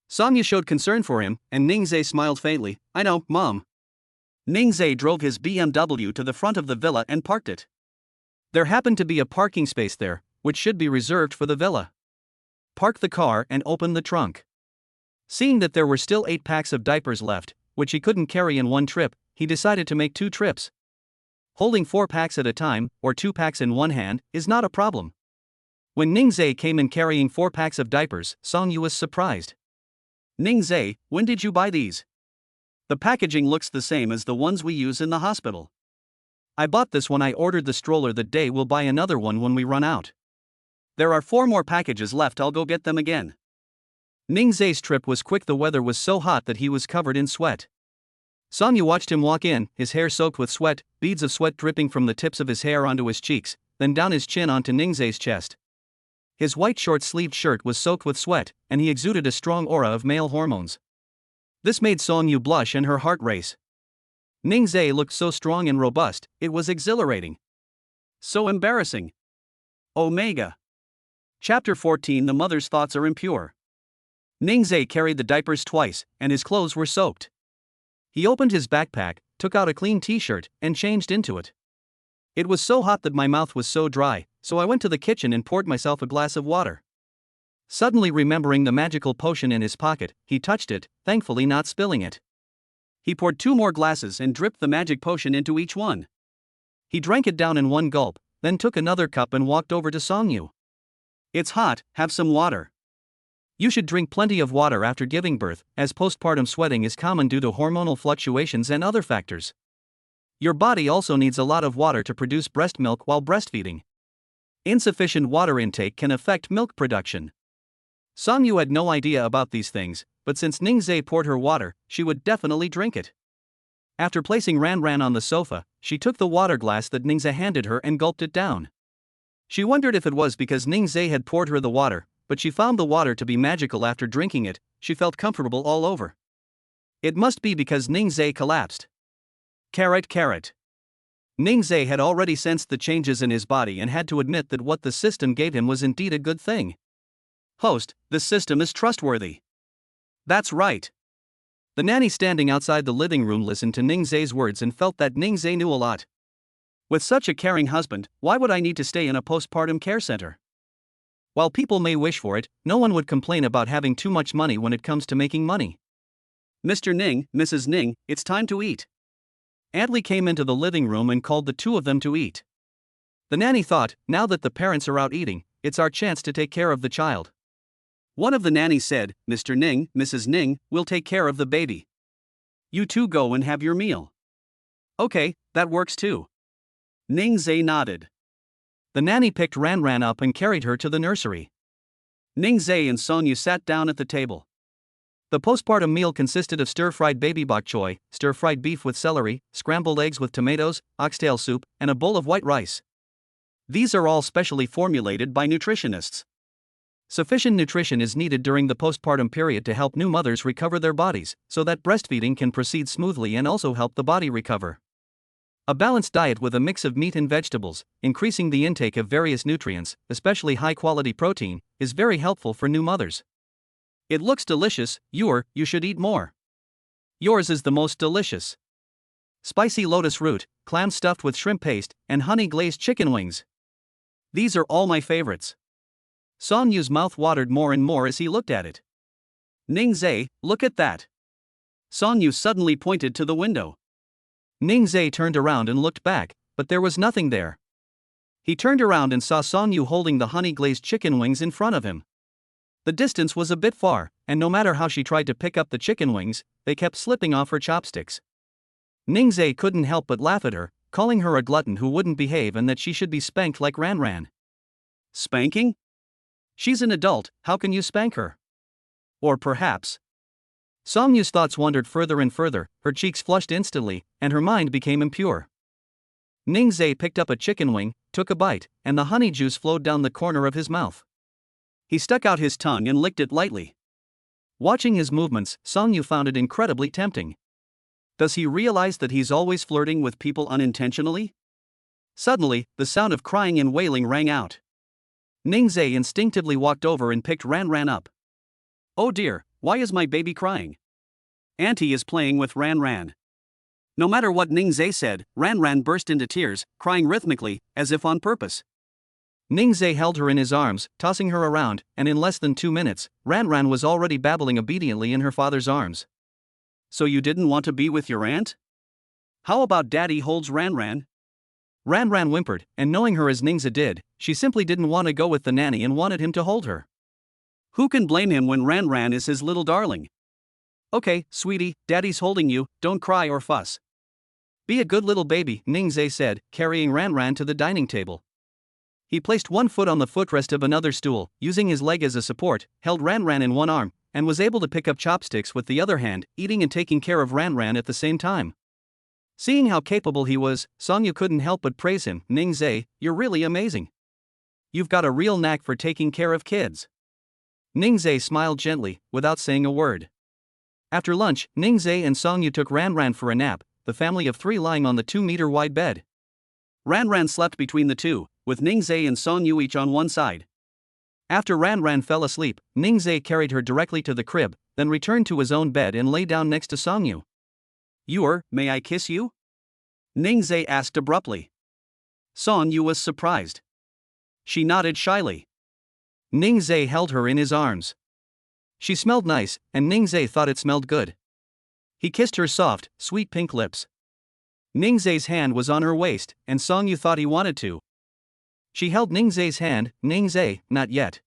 Songyu showed concern for him, and Ningzhe smiled faintly. I know, Mom. Ningzhe drove his BMW to the front of the villa and parked it. There happened to be a parking space there, which should be reserved for the villa. Park the car and open the trunk. Seeing that there were still 8 packs of diapers left, which he couldn't carry in one trip, he decided to make 2 trips. Holding 4 packs at a time, or 2 packs in one hand, is not a problem. When Ningzhe came in carrying 4 packs of diapers, Songyu was surprised. Ningzhe, when did you buy these? The packaging looks the same as the ones we use in the hospital. I bought this when I ordered the stroller the day. We'll buy another one when we run out. There are 4 more packages left. I'll go get them again. Ningzhe's trip was quick. The weather was so hot that he was covered in sweat. Songyu watched him walk in, his hair soaked with sweat, beads of sweat dripping from the tips of his hair onto his cheeks, then down his chin onto Ningzhe's chest. His white short-sleeved shirt was soaked with sweat, and he exuded a strong aura of male hormones. This made Songyu blush and her heart race. Ningzhe looked so strong and robust, it was exhilarating. So embarrassing. Omega. Chapter 14. The mother's thoughts are impure. Ningzhe carried the diapers twice, and his clothes were soaked. He opened his backpack, took out a clean t-shirt, and changed into it. It was so hot that my mouth was so dry, so I went to the kitchen and poured myself a glass of water. Suddenly remembering the magical potion in his pocket, he touched it, thankfully not spilling it. He poured 2 more glasses and dripped the magic potion into each one. He drank it down in one gulp, then took another cup and walked over to Songyu. It's hot, have some water. You should drink plenty of water after giving birth, as postpartum sweating is common due to hormonal fluctuations and other factors. Your body also needs a lot of water to produce breast milk while breastfeeding. Insufficient water intake can affect milk production. Songyu had no idea about these things, but since Ningzhe poured her water, she would definitely drink it. After placing Ran on the sofa, she took the water glass that Ningzhe handed her and gulped it down. She wondered if it was because Ningzhe had poured her the water, but she found the water to be magical. After drinking it, she felt comfortable all over. It must be because Ningzhe collapsed. Carrot. Ningzhe had already sensed the changes in his body and had to admit that what the system gave him was indeed a good thing. Host, this system is trustworthy. That's right. The nanny standing outside the living room listened to Ningzhe's words and felt that Ningzhe knew a lot. With such a caring husband, why would I need to stay in a postpartum care center? While people may wish for it, no one would complain about having too much money when it comes to making money. Mr. Ning, Mrs. Ning, it's time to eat. Aunt Lee came into the living room and called the 2 of them to eat. The nanny thought, now that the parents are out eating, it's our chance to take care of the child. One of the nannies said, Mr. Ning, Mrs. Ning, we'll take care of the baby. You 2 go and have your meal. Okay, that works too. Ningzhe nodded. The nanny picked Ran up and carried her to the nursery. Ningzhe and Songyu sat down at the table. The postpartum meal consisted of stir-fried baby bok choy, stir-fried beef with celery, scrambled eggs with tomatoes, oxtail soup, and a bowl of white rice. These are all specially formulated by nutritionists. Sufficient nutrition is needed during the postpartum period to help new mothers recover their bodies, so that breastfeeding can proceed smoothly and also help the body recover. A balanced diet with a mix of meat and vegetables, increasing the intake of various nutrients, especially high-quality protein, is very helpful for new mothers. It looks delicious, you should eat more. Yours is the most delicious. Spicy lotus root, clam stuffed with shrimp paste, and honey glazed chicken wings. These are all my favorites. Song Yu's mouth watered more and more as he looked at it. Ning Zai, look at that. Song Yu suddenly pointed to the window. Ning Zai turned around and looked back, but there was nothing there. He turned around and saw Song Yu holding the honey glazed chicken wings in front of him. The distance was a bit far, and no matter how she tried to pick up the chicken wings, they kept slipping off her chopsticks. Ning Zai couldn't help but laugh at her, calling her a glutton who wouldn't behave and that she should be spanked like Ran Ran. Spanking? She's an adult, how can you spank her? Or perhaps. Song Yu's thoughts wandered further and further, her cheeks flushed instantly, and her mind became impure. Ning Zai picked up a chicken wing, took a bite, and the honey juice flowed down the corner of his mouth. He stuck out his tongue and licked it lightly. Watching his movements, Song Yu found it incredibly tempting. Does he realize that he's always flirting with people unintentionally? Suddenly, the sound of crying and wailing rang out. Ning Zai instinctively walked over and picked Ran Ran up. Oh dear, why is my baby crying? Auntie is playing with Ran Ran. No matter what Ning Zai said, Ran Ran burst into tears, crying rhythmically, as if on purpose. Ning Zai held her in his arms, tossing her around, and in less than 2 minutes, Ran Ran was already babbling obediently in her father's arms. So you didn't want to be with your aunt? How about Daddy holds Ran Ran? Ran Ran whimpered, and knowing her as Ning Zai did, she simply didn't want to go with the nanny and wanted him to hold her. Who can blame him when Ran Ran is his little darling? Okay, sweetie, Daddy's holding you, don't cry or fuss. Be a good little baby, Ning Zai said, carrying Ran Ran to the dining table. He placed one foot on the footrest of another stool, using his leg as a support, held Ran Ran in one arm, and was able to pick up chopsticks with the other hand, eating and taking care of Ran Ran at the same time. Seeing how capable he was, Song Yu couldn't help but praise him. Ning Zai, you're really amazing. You've got a real knack for taking care of kids. Ning Zai smiled gently, without saying a word. After lunch, Ning Zai and Song Yu took Ran Ran for a nap, the family of 3 lying on the 2-meter-wide bed. Ran Ran slept between the two, with Ning Zai and Song Yu each on one side. After Ran Ran fell asleep, Ning Zai carried her directly to the crib, then returned to his own bed and lay down next to Song Yu. May I kiss you? Ning Zai asked abruptly. Song Yu was surprised. She nodded shyly. Ning Zai held her in his arms. She smelled nice, and Ning Zai thought it smelled good. He kissed her soft, sweet pink lips. Ning Zai's hand was on her waist, and Song Yu thought he wanted to. She held Ning Zai's hand. Ning Zai, not yet.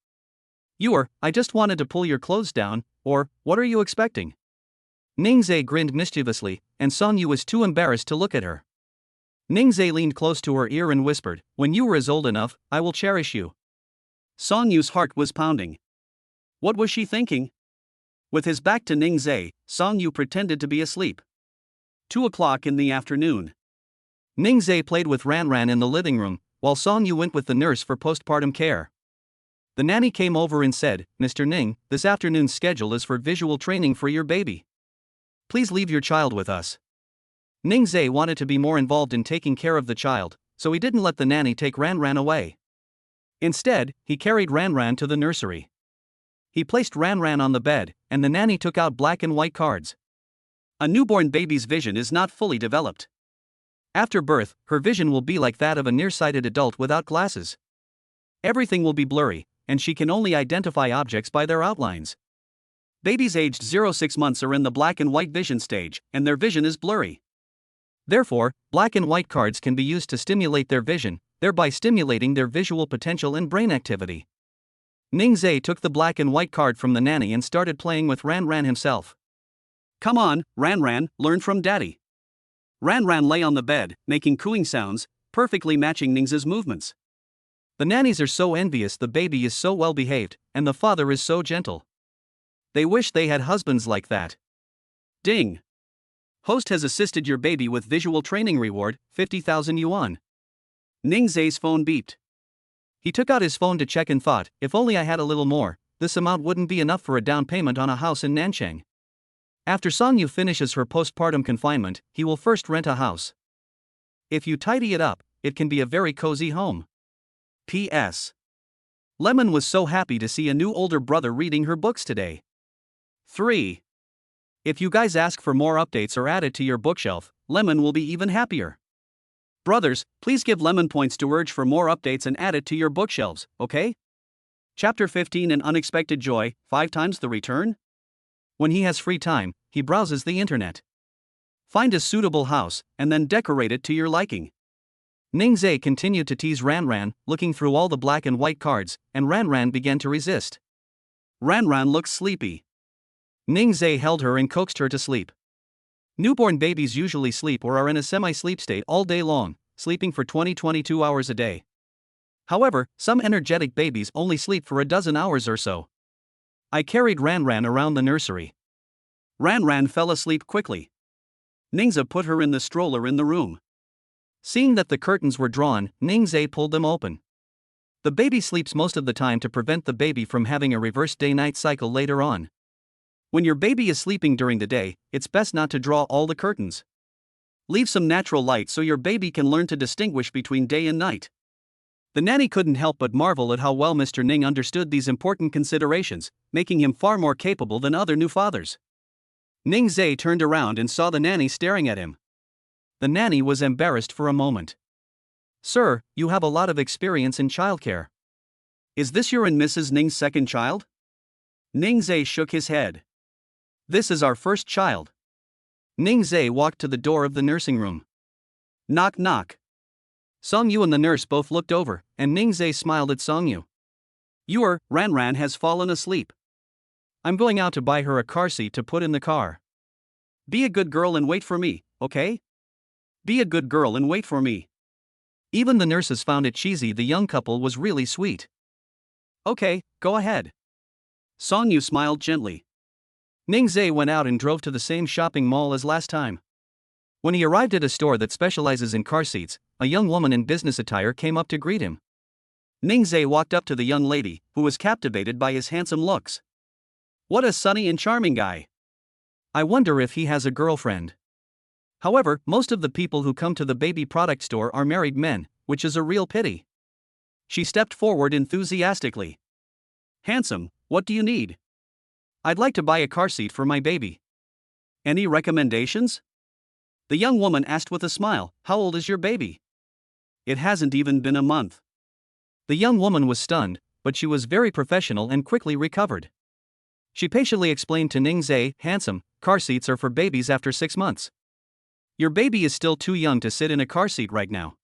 I just wanted to pull your clothes down, or, what are you expecting? Ning Zai grinned mischievously, and Song Yu was too embarrassed to look at her. Ning Zai leaned close to her ear and whispered, when you were old enough, I will cherish you. Song Yu's heart was pounding. What was she thinking? With his back to Ning Zai, Song Yu pretended to be asleep. 2 o'clock in the afternoon. Ning Zai played with Ran Ran in the living room, while Song Yu went with the nurse for postpartum care. The nanny came over and said, Mr. Ning, this afternoon's schedule is for visual training for your baby. Please leave your child with us. Ning Zai wanted to be more involved in taking care of the child, so he didn't let the nanny take Ran Ran away. Instead, he carried Ran Ran to the nursery. He placed Ran Ran on the bed, and the nanny took out black and white cards. A newborn baby's vision is not fully developed. After birth, her vision will be like that of a nearsighted adult without glasses. Everything will be blurry, and she can only identify objects by their outlines. Babies aged 0-6 months are in the black and white vision stage, and their vision is blurry. Therefore, black and white cards can be used to stimulate their vision, thereby stimulating their visual potential and brain activity. Ning Zai took the black and white card from the nanny and started playing with Ran Ran himself. Come on, Ran Ran, learn from Daddy. Ran Ran lay on the bed, making cooing sounds, perfectly matching Ning Zai's movements. The nannies are so envious the baby is so well behaved, and the father is so gentle. They wish they had husbands like that. Ding! Host has assisted your baby with visual training reward, 50,000 yuan. Ning Zai's phone beeped. He took out his phone to check and thought, if only I had a little more, this amount wouldn't be enough for a down payment on a house in Nanchang. After Song Yu finishes her postpartum confinement, he will first rent a house. If you tidy it up, it can be a very cozy home. P.S. Lemon was so happy to see a new older brother reading her books today. 3. If you guys ask for more updates or add it to your bookshelf, Lemon will be even happier. Brothers, please give Lemon points to urge for more updates and add it to your bookshelves, okay? Chapter 15 An Unexpected Joy, 5 times the return? When he has free time, he browses the internet. Find a suitable house, and then decorate it to your liking. Ningzhe continued to tease Ranran, looking through all the black and white cards, and Ranran began to resist. Ranran looked sleepy. Ningzhe held her and coaxed her to sleep. Newborn babies usually sleep or are in a semi-sleep state all day long, sleeping for 22 hours a day. However, some energetic babies only sleep for a dozen hours or so. I carried Ranran around the nursery. Ranran fell asleep quickly. Ningzhe put her in the stroller in the room. Seeing that the curtains were drawn, Ningzhe pulled them open. The baby sleeps most of the time to prevent the baby from having a reverse day-night cycle later on. When your baby is sleeping during the day, it's best not to draw all the curtains. Leave some natural light so your baby can learn to distinguish between day and night. The nanny couldn't help but marvel at how well Mr. Ning understood these important considerations, making him far more capable than other new fathers. Ningzhe turned around and saw the nanny staring at him. The nanny was embarrassed for a moment. "Sir, you have a lot of experience in childcare. Is this your and Mrs. Ning's second child?" Ningzhe shook his head. "This is our first child." Ningzhe walked to the door of the nursing room. Knock knock. Songyu and the nurse both looked over, and Ningzhe smiled at Songyu. Ranran has fallen asleep. I'm going out to buy her a car seat to put in the car. Be a good girl and wait for me, okay? Be a good girl and wait for me. Even the nurses found it cheesy. The young couple was really sweet. Okay, go ahead. Songyu smiled gently. Ningzhe went out and drove to the same shopping mall as last time. When he arrived at a store that specializes in car seats, a young woman in business attire came up to greet him. Ningzhe walked up to the young lady, who was captivated by his handsome looks. What a sunny and charming guy. I wonder if he has a girlfriend. However, most of the people who come to the baby product store are married men, which is a real pity. She stepped forward enthusiastically. Handsome, what do you need? I'd like to buy a car seat for my baby. Any recommendations? The young woman asked with a smile, How old is your baby? It hasn't even been a month. The young woman was stunned, but she was very professional and quickly recovered. She patiently explained to Ningzhe, Handsome, car seats are for babies after 6 months. Your baby is still too young to sit in a car seat right now.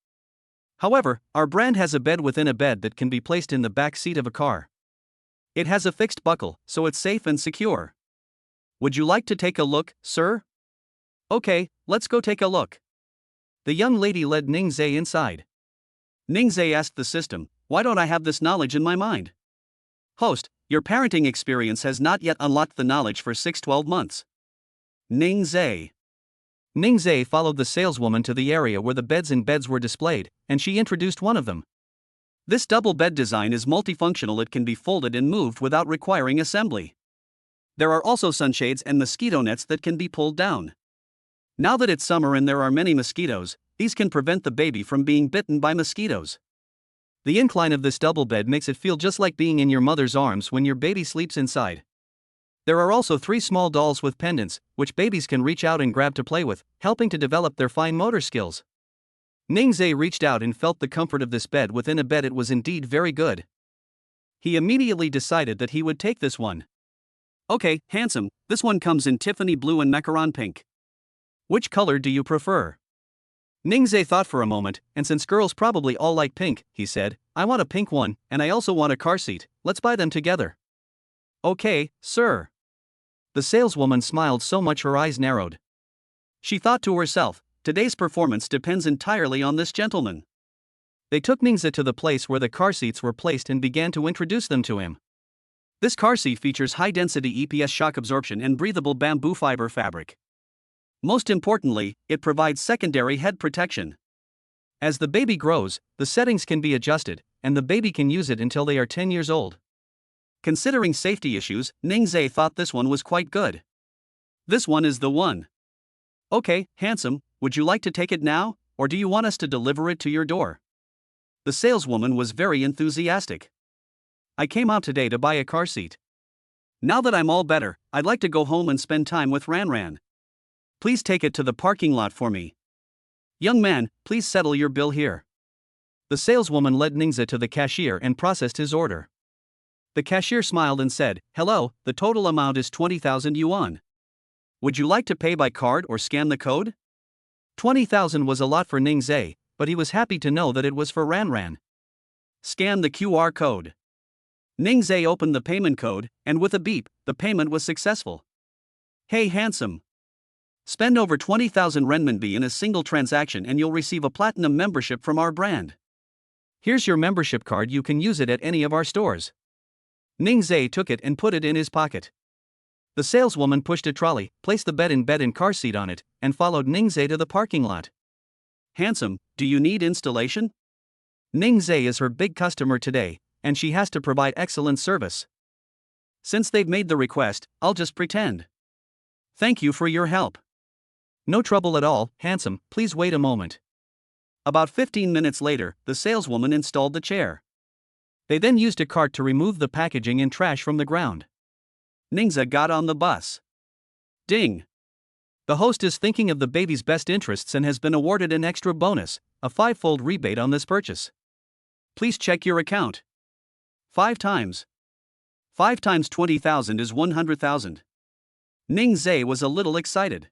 However, our brand has a bed within a bed that can be placed in the back seat of a car. It has a fixed buckle, so it's safe and secure. Would you like to take a look, sir? Okay, let's go take a look. The young lady led Ningzhe inside. Ningzhe asked the system, Why don't I have this knowledge in my mind? Host, your parenting experience has not yet unlocked the knowledge for 6-12 months. Ningzhe followed the saleswoman to the area where the beds in beds were displayed, and she introduced one of them. This double bed design is multifunctional. It can be folded and moved without requiring assembly. There are also sunshades and mosquito nets that can be pulled down. Now that it's summer and there are many mosquitoes, these can prevent the baby from being bitten by mosquitoes. The incline of this double bed makes it feel just like being in your mother's arms when your baby sleeps inside. There are also 3 small dolls with pendants, which babies can reach out and grab to play with, helping to develop their fine motor skills. Ningzhe reached out and felt the comfort of this bed within a bed. It was indeed very good. He immediately decided that he would take this one. Okay, handsome, this one comes in Tiffany blue and macaron pink. Which color do you prefer? Ningzhe thought for a moment, and since girls probably all like pink, he said, I want a pink one, and I also want a car seat, let's buy them together. Okay, sir. The saleswoman smiled so much her eyes narrowed. She thought to herself, today's performance depends entirely on this gentleman. They took Ningzhe to the place where the car seats were placed and began to introduce them to him. This car seat features high-density EPS shock absorption and breathable bamboo fiber fabric. Most importantly, it provides secondary head protection. As the baby grows, the settings can be adjusted, and the baby can use it until they are 10 years old. Considering safety issues, Ningzhe thought this one was quite good. This one is the one. Okay, handsome, would you like to take it now, or do you want us to deliver it to your door? The saleswoman was very enthusiastic. I came out today to buy a car seat. Now that I'm all better, I'd like to go home and spend time with Ran. Please take it to the parking lot for me. Young man, please settle your bill here. The saleswoman led Ningze to the cashier and processed his order. The cashier smiled and said, "Hello, the total amount is 20,000 yuan. Would you like to pay by card or scan the code?" 20,000 was a lot for Ningze, but he was happy to know that it was for Ran. Scan the QR code. Ningze opened the payment code, and with a beep, the payment was successful. Hey handsome. Spend over 20,000 renminbi in a single transaction and you'll receive a platinum membership from our brand. Here's your membership card, you can use it at any of our stores. Ningze took it and put it in his pocket. The saleswoman pushed a trolley, placed the bed and car seat on it, and followed Ningze to the parking lot. Handsome, do you need installation? Ningze is her big customer today, and she has to provide excellent service. Since they've made the request, I'll just pretend. Thank you for your help. No trouble at all, handsome, please wait a moment. About 15 minutes later, the saleswoman installed the chair. They then used a cart to remove the packaging and trash from the ground. Ningze got on the bus. Ding! The host is thinking of the baby's best interests and has been awarded an extra bonus, a 5-fold rebate on this purchase. Please check your account. 5 times. 5 times 20,000 is 100,000. Ningze was a little excited.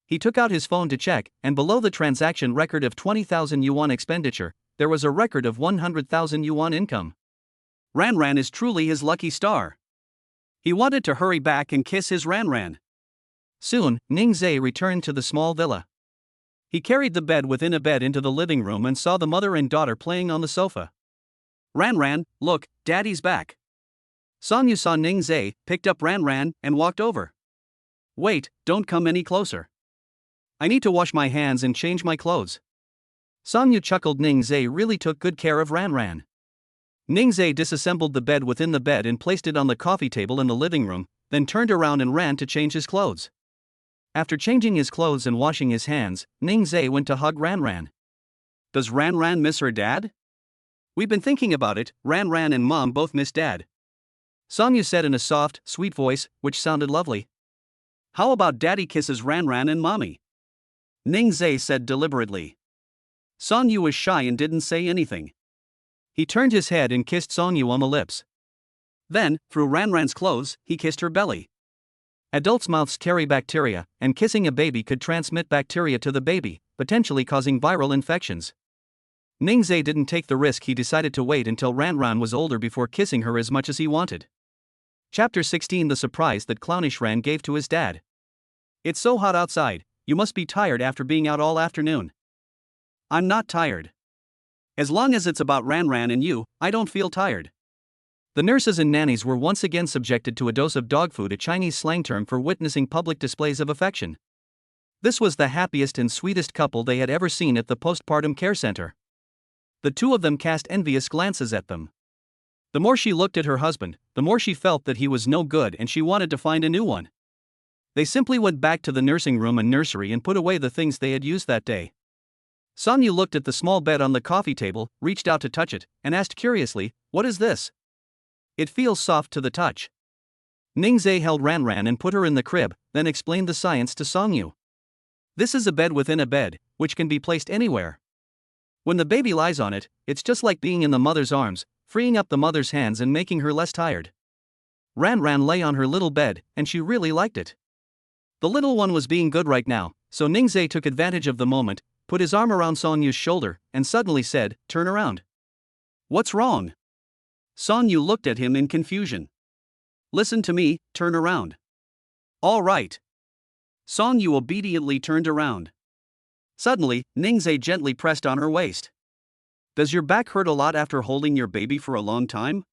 He took out his phone to check, and below the transaction record of 20,000 yuan expenditure, there was a record of 100,000 yuan income. Ran is truly his lucky star. He wanted to hurry back and kiss his Ran. Soon, Ningze returned to the small villa. He carried the bed within a bed into the living room and saw the mother and daughter playing on the sofa. Ran, look, Daddy's back. Songyu saw Ningze, picked up Ran, and walked over. Wait, don't come any closer. I need to wash my hands and change my clothes. Songyu chuckled. Ningze really took good care of Ran. Ningze disassembled the bed within the bed and placed it on the coffee table in the living room, then turned around and ran to change his clothes. After changing his clothes and washing his hands, Ningze went to hug Ran. Does Ran miss her dad? We've been thinking about it, Ran and Mom both miss Dad. Songyu said in a soft, sweet voice, which sounded lovely. How about Daddy kisses Ran and Mommy? Ningze said deliberately. Songyu was shy and didn't say anything. He turned his head and kissed Songyu on the lips. Then, through Ran's clothes, he kissed her belly. Adults' mouths carry bacteria, and kissing a baby could transmit bacteria to the baby, potentially causing viral infections. Ningze didn't take the risk. He decided to wait until Ran was older before kissing her as much as he wanted. Chapter 16: The surprise that clownish Ran gave to his dad. It's so hot outside, you must be tired after being out all afternoon. I'm not tired. As long as it's about Ran and you, I don't feel tired. The nurses and nannies were once again subjected to a dose of dog food, a Chinese slang term for witnessing public displays of affection. This was the happiest and sweetest couple they had ever seen at the postpartum care center. The two of them cast envious glances at them. The more she looked at her husband, the more she felt that he was no good and she wanted to find a new one. They simply went back to the nursing room and nursery and put away the things they had used that day. Songyu looked at the small bed on the coffee table, reached out to touch it, and asked curiously, "What is this?" "It feels soft to the touch." Ningze held Ran and put her in the crib, then explained the science to Songyu. This is a bed within a bed, which can be placed anywhere. When the baby lies on it, it's just like being in the mother's arms, freeing up the mother's hands and making her less tired. Ran lay on her little bed, and she really liked it. The little one was being good right now, so Ningze took advantage of the moment, put his arm around Songyu's shoulder, and suddenly said, "Turn around." "What's wrong?" Songyu looked at him in confusion. "Listen to me, turn around." "All right." Songyu obediently turned around. Suddenly, Ningze gently pressed on her waist. "Does your back hurt a lot after holding your baby for a long time?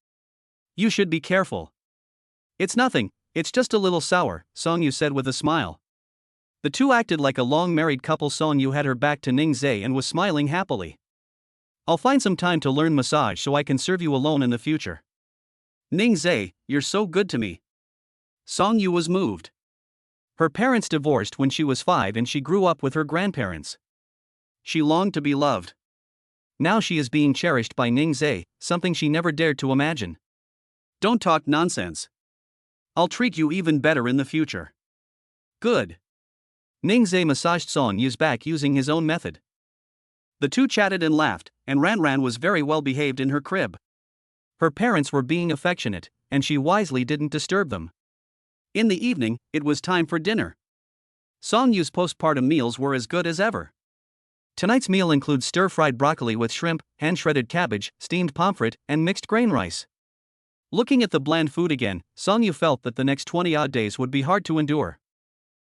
You should be careful." "It's nothing, it's just a little sour," Songyu said with a smile. The two acted like a long married couple. Songyu had her back to Ningze and was smiling happily. "I'll find some time to learn massage so I can serve you alone in the future." "Ningze, you're so good to me." Songyu was moved. Her parents divorced when she was 5 and she grew up with her grandparents. She longed to be loved. Now she is being cherished by Ningze, something she never dared to imagine. "Don't talk nonsense. I'll treat you even better in the future. Good. Ningzhe massaged Song Yu's back using his own method. The two chatted and laughed, and Ran was very well behaved in her crib. Her parents were being affectionate, and she wisely didn't disturb them. In the evening, it was time for dinner. Song Yu's postpartum meals were as good as ever. Tonight's meal includes stir-fried broccoli with shrimp, hand-shredded cabbage, steamed pomfret, and mixed grain rice. Looking at the bland food again, Song Yu felt that the next 20-odd days would be hard to endure.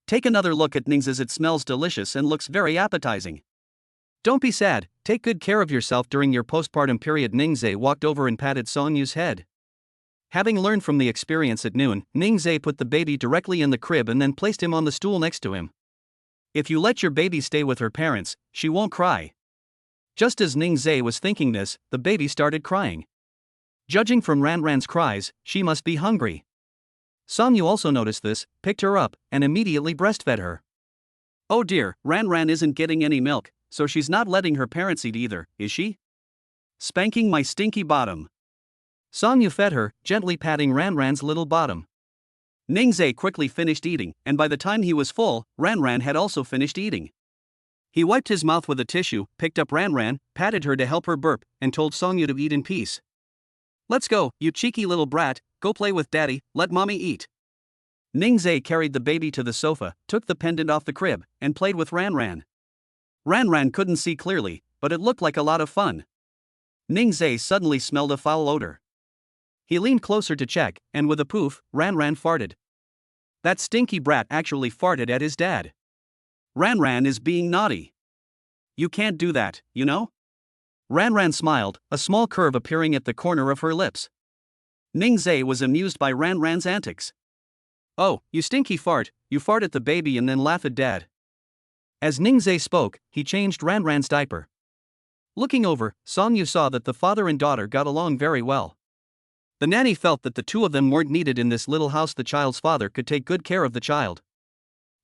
Take another look at Ning's. It smells delicious and looks very appetizing. Don't be sad, take good care of yourself during your postpartum period. Ningzhe walked over and patted Song Yu's head. Having learned from the experience at noon, Ningzhe put the baby directly in the crib and then placed him on the stool next to him. If you let your baby stay with her parents, she won't cry. Just as Ningzhe was thinking this, the baby started crying. Judging from Ran's cries, she must be hungry. Song Yu also noticed this, picked her up, and immediately breastfed her. Oh dear, Ran isn't getting any milk, so she's not letting her parents eat either, is she? Spanking my stinky bottom. Song Yu fed her, gently patting Ran's little bottom. Ningzhe quickly finished eating, and by the time he was full, Ran had also finished eating. He wiped his mouth with a tissue, picked up Ran, patted her to help her burp, and told Song Yu to eat in peace. Let's go, you cheeky little brat, go play with daddy, let mommy eat. Ningzhe carried the baby to the sofa, took the pendant off the crib, and played with Ran. Ran couldn't see clearly, but it looked like a lot of fun. Ningzhe suddenly smelled a foul odor. He leaned closer to check, and with a poof, Ran farted. That stinky brat actually farted at his dad. Ran is being naughty. You can't do that, you know? Ran smiled, a small curve appearing at the corner of her lips. Ningzhe was amused by Ran's antics. Oh, you stinky fart, you fart at the baby and then laugh at dad. As Ningzhe spoke, he changed Ran's diaper. Looking over, Song Yu saw that the father and daughter got along very well. The nanny felt that the two of them weren't needed in this little house. The child's father could take good care of the child.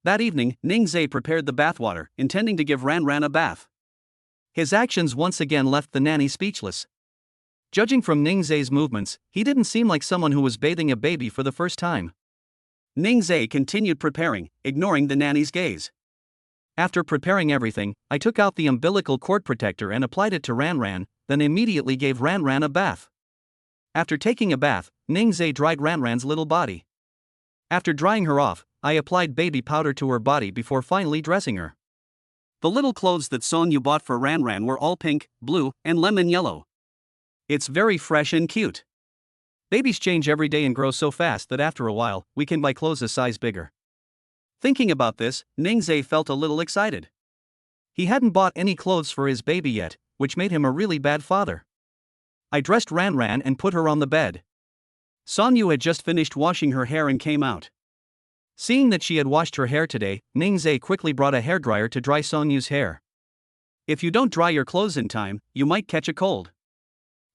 That evening, Ningzhe prepared the bathwater, intending to give Ran a bath. His actions once again left the nanny speechless. Judging from Ningzhe's movements, he didn't seem like someone who was bathing a baby for the first time. Ningzhe continued preparing, ignoring the nanny's gaze. After preparing everything, I took out the umbilical cord protector and applied it to Ran, then immediately gave Ran a bath. After taking a bath, Ningzhe dried Ran's little body. After drying her off, I applied baby powder to her body before finally dressing her. The little clothes that Song Yu bought for Ran were all pink, blue, and lemon yellow. It's very fresh and cute. Babies change every day and grow so fast that after a while, we can buy clothes a size bigger. Thinking about this, Ningzhe felt a little excited. He hadn't bought any clothes for his baby yet, which made him a really bad father. I dressed Ran and put her on the bed. Song Yu had just finished washing her hair and came out. Seeing that she had washed her hair today, Ningzhe quickly brought a hairdryer to dry Song Yu's hair. If you don't dry your clothes in time, you might catch a cold.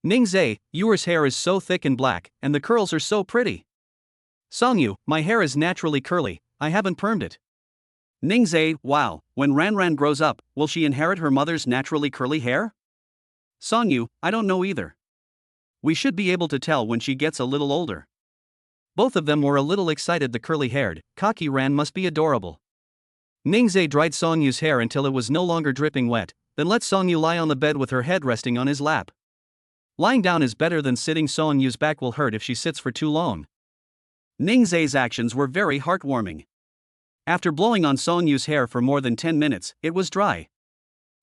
Ningzhe, yours hair is so thick and black, and the curls are so pretty. Song Yu, my hair is naturally curly, I haven't permed it. Ningzhe, wow, when Ran grows up, will she inherit her mother's naturally curly hair? Song Yu, I don't know either. We should be able to tell when she gets a little older. Both of them were a little excited. The curly-haired, cocky Ran must be adorable. Ningzhe dried Song Yu's hair until it was no longer dripping wet, then let Song Yu lie on the bed with her head resting on his lap. Lying down is better than sitting. Song Yu's back will hurt if she sits for too long. Ningzhe's actions were very heartwarming. After blowing on Song Yu's hair for more than 10 minutes, it was dry.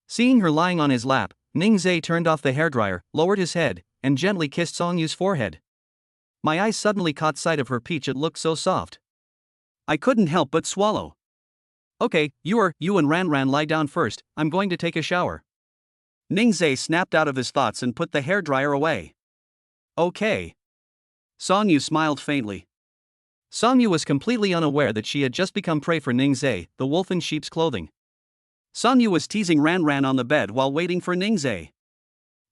Seeing her lying on his lap, Ningzhe turned off the hairdryer, lowered his head, and gently kissed Song Yu's forehead. My eyes suddenly caught sight of her peach. It looked so soft. I couldn't help but swallow. Okay, you and Ran lie down first, I'm going to take a shower. Ningzhe snapped out of his thoughts and put the hairdryer away. Okay. Song Yu smiled faintly. Song Yu was completely unaware that she had just become prey for Ningzhe, the wolf in sheep's clothing. Song Yu was teasing Ran on the bed while waiting for Ningzhe.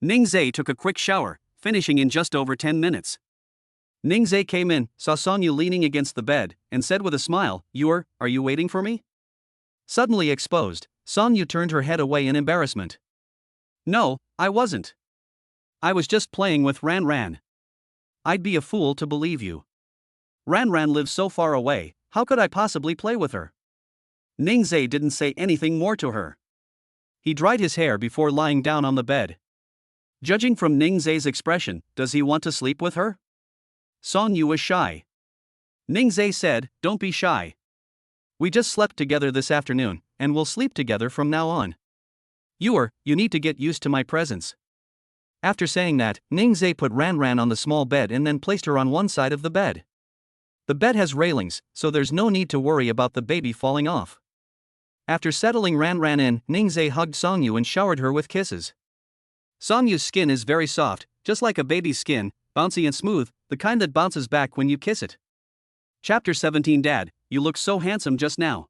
Ningzhe took a quick shower, finishing in just over 10 minutes. Ningzhe came in, saw Song Yu leaning against the bed, and said with a smile, Are you waiting for me? Suddenly exposed, Song Yu turned her head away in embarrassment. No, I wasn't. I was just playing with Ran. I'd be a fool to believe you. Ran Ran lives so far away, how could I possibly play with her? Ningzai didn't say anything more to her. He dried his hair before lying down on the bed. Judging from Ningzai's expression, does he want to sleep with her? Song Yu was shy. Ningzai said, "Don't be shy. We just slept together this afternoon, and we'll sleep together from now on. You need to get used to my presence." After saying that, Ningzai put Ran Ran on the small bed and then placed her on one side of the bed. The bed has railings, so there's no need to worry about the baby falling off. After settling Ran Ran in, Ningzai hugged Song Yu and showered her with kisses. Song Yu's skin is very soft, just like a baby's skin, bouncy and smooth, the kind that bounces back when you kiss it. Chapter 17. Dad, you look so handsome just now.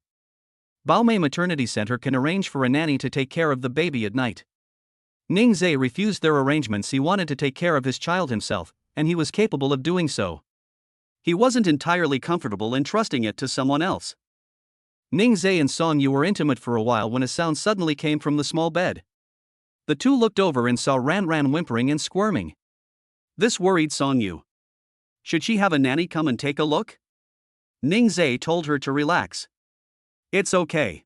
Baomei Maternity Center can arrange for a nanny to take care of the baby at night. Ningzai refused their arrangements. He wanted to take care of his child himself, and he was capable of doing so. He wasn't entirely comfortable in trusting it to someone else. Ningzai and Song Yu were intimate for a while when a sound suddenly came from the small bed. The two looked over and saw Ran Ran whimpering and squirming. This worried Song Yu. Should she have a nanny come and take a look? Ningzai told her to relax. It's okay.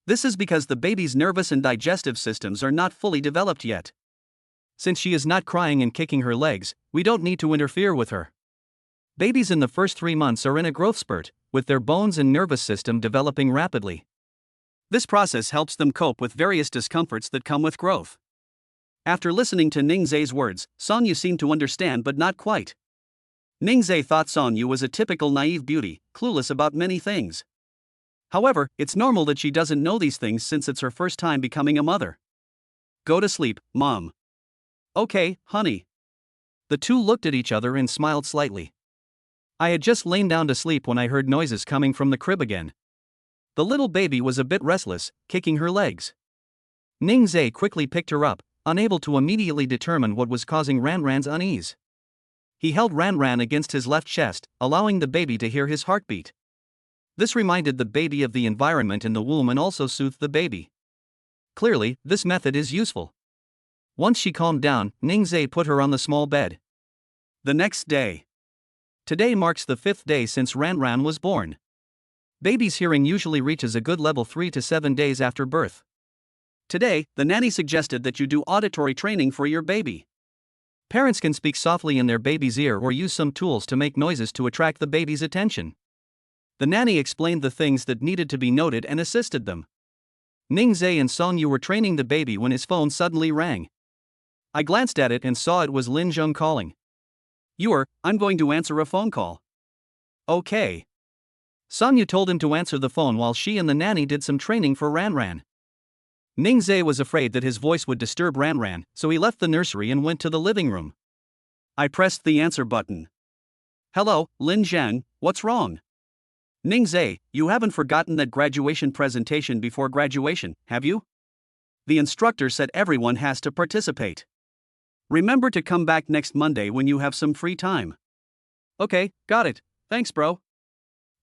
This is because the baby's nervous and digestive systems are not fully developed yet. Since she is not crying and kicking her legs, we don't need to interfere with her. Babies in the first 3 months are in a growth spurt, with their bones and nervous system developing rapidly. This process helps them cope with various discomforts that come with growth. After listening to Ningzai's words, Song Yu seemed to understand but not quite. Ningzai thought Song Yu was a typical naive beauty, clueless about many things. However, it's normal that she doesn't know these things since it's her first time becoming a mother. Go to sleep, Mom. Okay, honey. The two looked at each other and smiled slightly. I had just lain down to sleep when I heard noises coming from the crib again. The little baby was a bit restless, kicking her legs. Ningzai quickly picked her up, unable to immediately determine what was causing Ran Ran's unease. He held Ran Ran against his left chest, allowing the baby to hear his heartbeat. This reminded the baby of the environment in the womb and also soothed the baby. Clearly, this method is useful. Once she calmed down, Ningzai put her on the small bed. The next day. Today marks the 5th day since Ran Ran was born. Baby's hearing usually reaches a good level 3 to 7 days after birth. Today, the nanny suggested that you do auditory training for your baby. Parents can speak softly in their baby's ear or use some tools to make noises to attract the baby's attention. The nanny explained the things that needed to be noted and assisted them. Ningzai and Song Yu were training the baby when his phone suddenly rang. I glanced at it and saw it was Lin Zheng calling. I'm going to answer a phone call. Okay. Song Yu told him to answer the phone while she and the nanny did some training for Ran Ran. Ningzai was afraid that his voice would disturb Ran Ran, so he left the nursery and went to the living room. I pressed the answer button. Hello, Lin Zheng, what's wrong? Ningzai, you haven't forgotten that graduation presentation before graduation, have you? The instructor said everyone has to participate. Remember to come back next Monday when you have some free time. Okay, got it, thanks bro.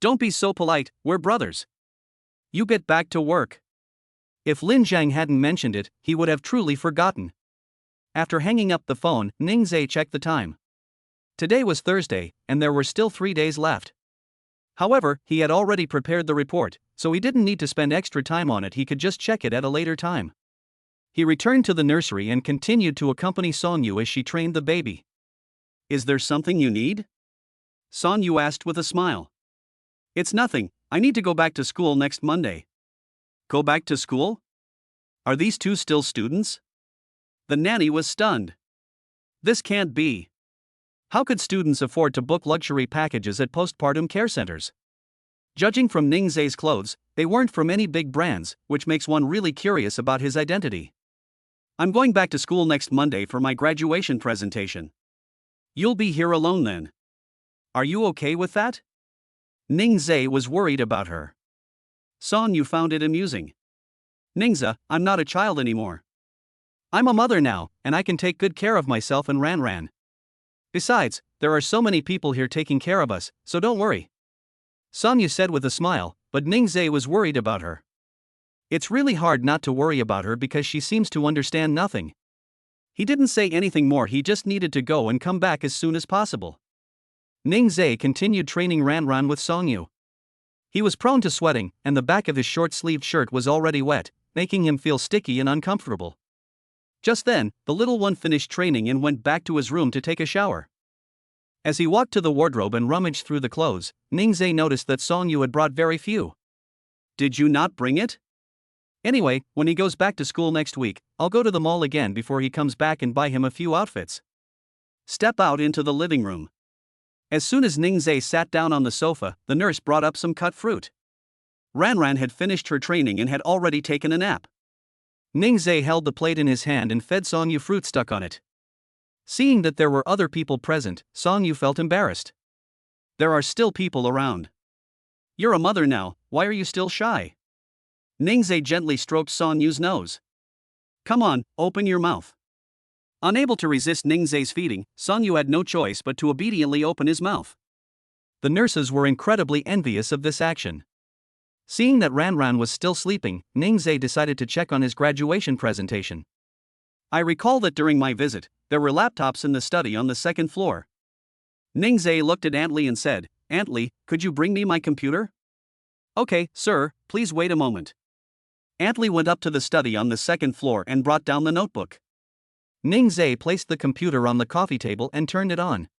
Don't be so polite, we're brothers. You get back to work. If Lin Zhang hadn't mentioned it, he would have truly forgotten. After hanging up the phone, Ningzai checked the time. Today was Thursday, and there were still 3 days left. However, he had already prepared the report, so he didn't need to spend extra time on it. He could just check it at a later time. He returned to the nursery and continued to accompany Song Yu as she trained the baby. Is there something you need? Song Yu asked with a smile. It's nothing, I need to go back to school next Monday. Go back to school? Are these two still students? The nanny was stunned. This can't be. How could students afford to book luxury packages at postpartum care centers? Judging from Ningzai's clothes, they weren't from any big brands, which makes one really curious about his identity. I'm going back to school next Monday for my graduation presentation. You'll be here alone then. Are you okay with that? Ningzai was worried about her. Song Yu found it amusing. Ningzai, I'm not a child anymore. I'm a mother now, and I can take good care of myself and Ran Ran. Besides, there are so many people here taking care of us, so don't worry. Song Yu said with a smile, but Ningzai was worried about her. It's really hard not to worry about her because she seems to understand nothing. He didn't say anything more, he just needed to go and come back as soon as possible. Ningzai continued training Ranran with Songyu. He was prone to sweating, and the back of his short-sleeved shirt was already wet, making him feel sticky and uncomfortable. Just then, the little one finished training and went back to his room to take a shower. As he walked to the wardrobe and rummaged through the clothes, Ningzai noticed that Songyu had brought very few. "Did you not bring it? Anyway, when he goes back to school next week, I'll go to the mall again before he comes back and buy him a few outfits." Step out into the living room. As soon as Ningzai sat down on the sofa, the nurse brought up some cut fruit. Ranran had finished her training and had already taken a nap. Ningzai held the plate in his hand and fed Songyu fruit stuck on it. Seeing that there were other people present, Songyu felt embarrassed. "There are still people around. You're a mother now, why are you still shy?" Ningzai gently stroked Songyu's nose. "Come on, open your mouth." Unable to resist Ningzai's feeding, Songyu had no choice but to obediently open his mouth. The nurses were incredibly envious of this action. Seeing that Ranran was still sleeping, Ningzai decided to check on his graduation presentation. "I recall that during my visit, there were laptops in the study on the second floor." Ningzai looked at Aunt Lee and said, "Aunt Lee, could you bring me my computer?" "Okay, sir, please wait a moment." Aunt Lee went up to the study on the second floor and brought down the notebook. Ningzai placed the computer on the coffee table and turned it on.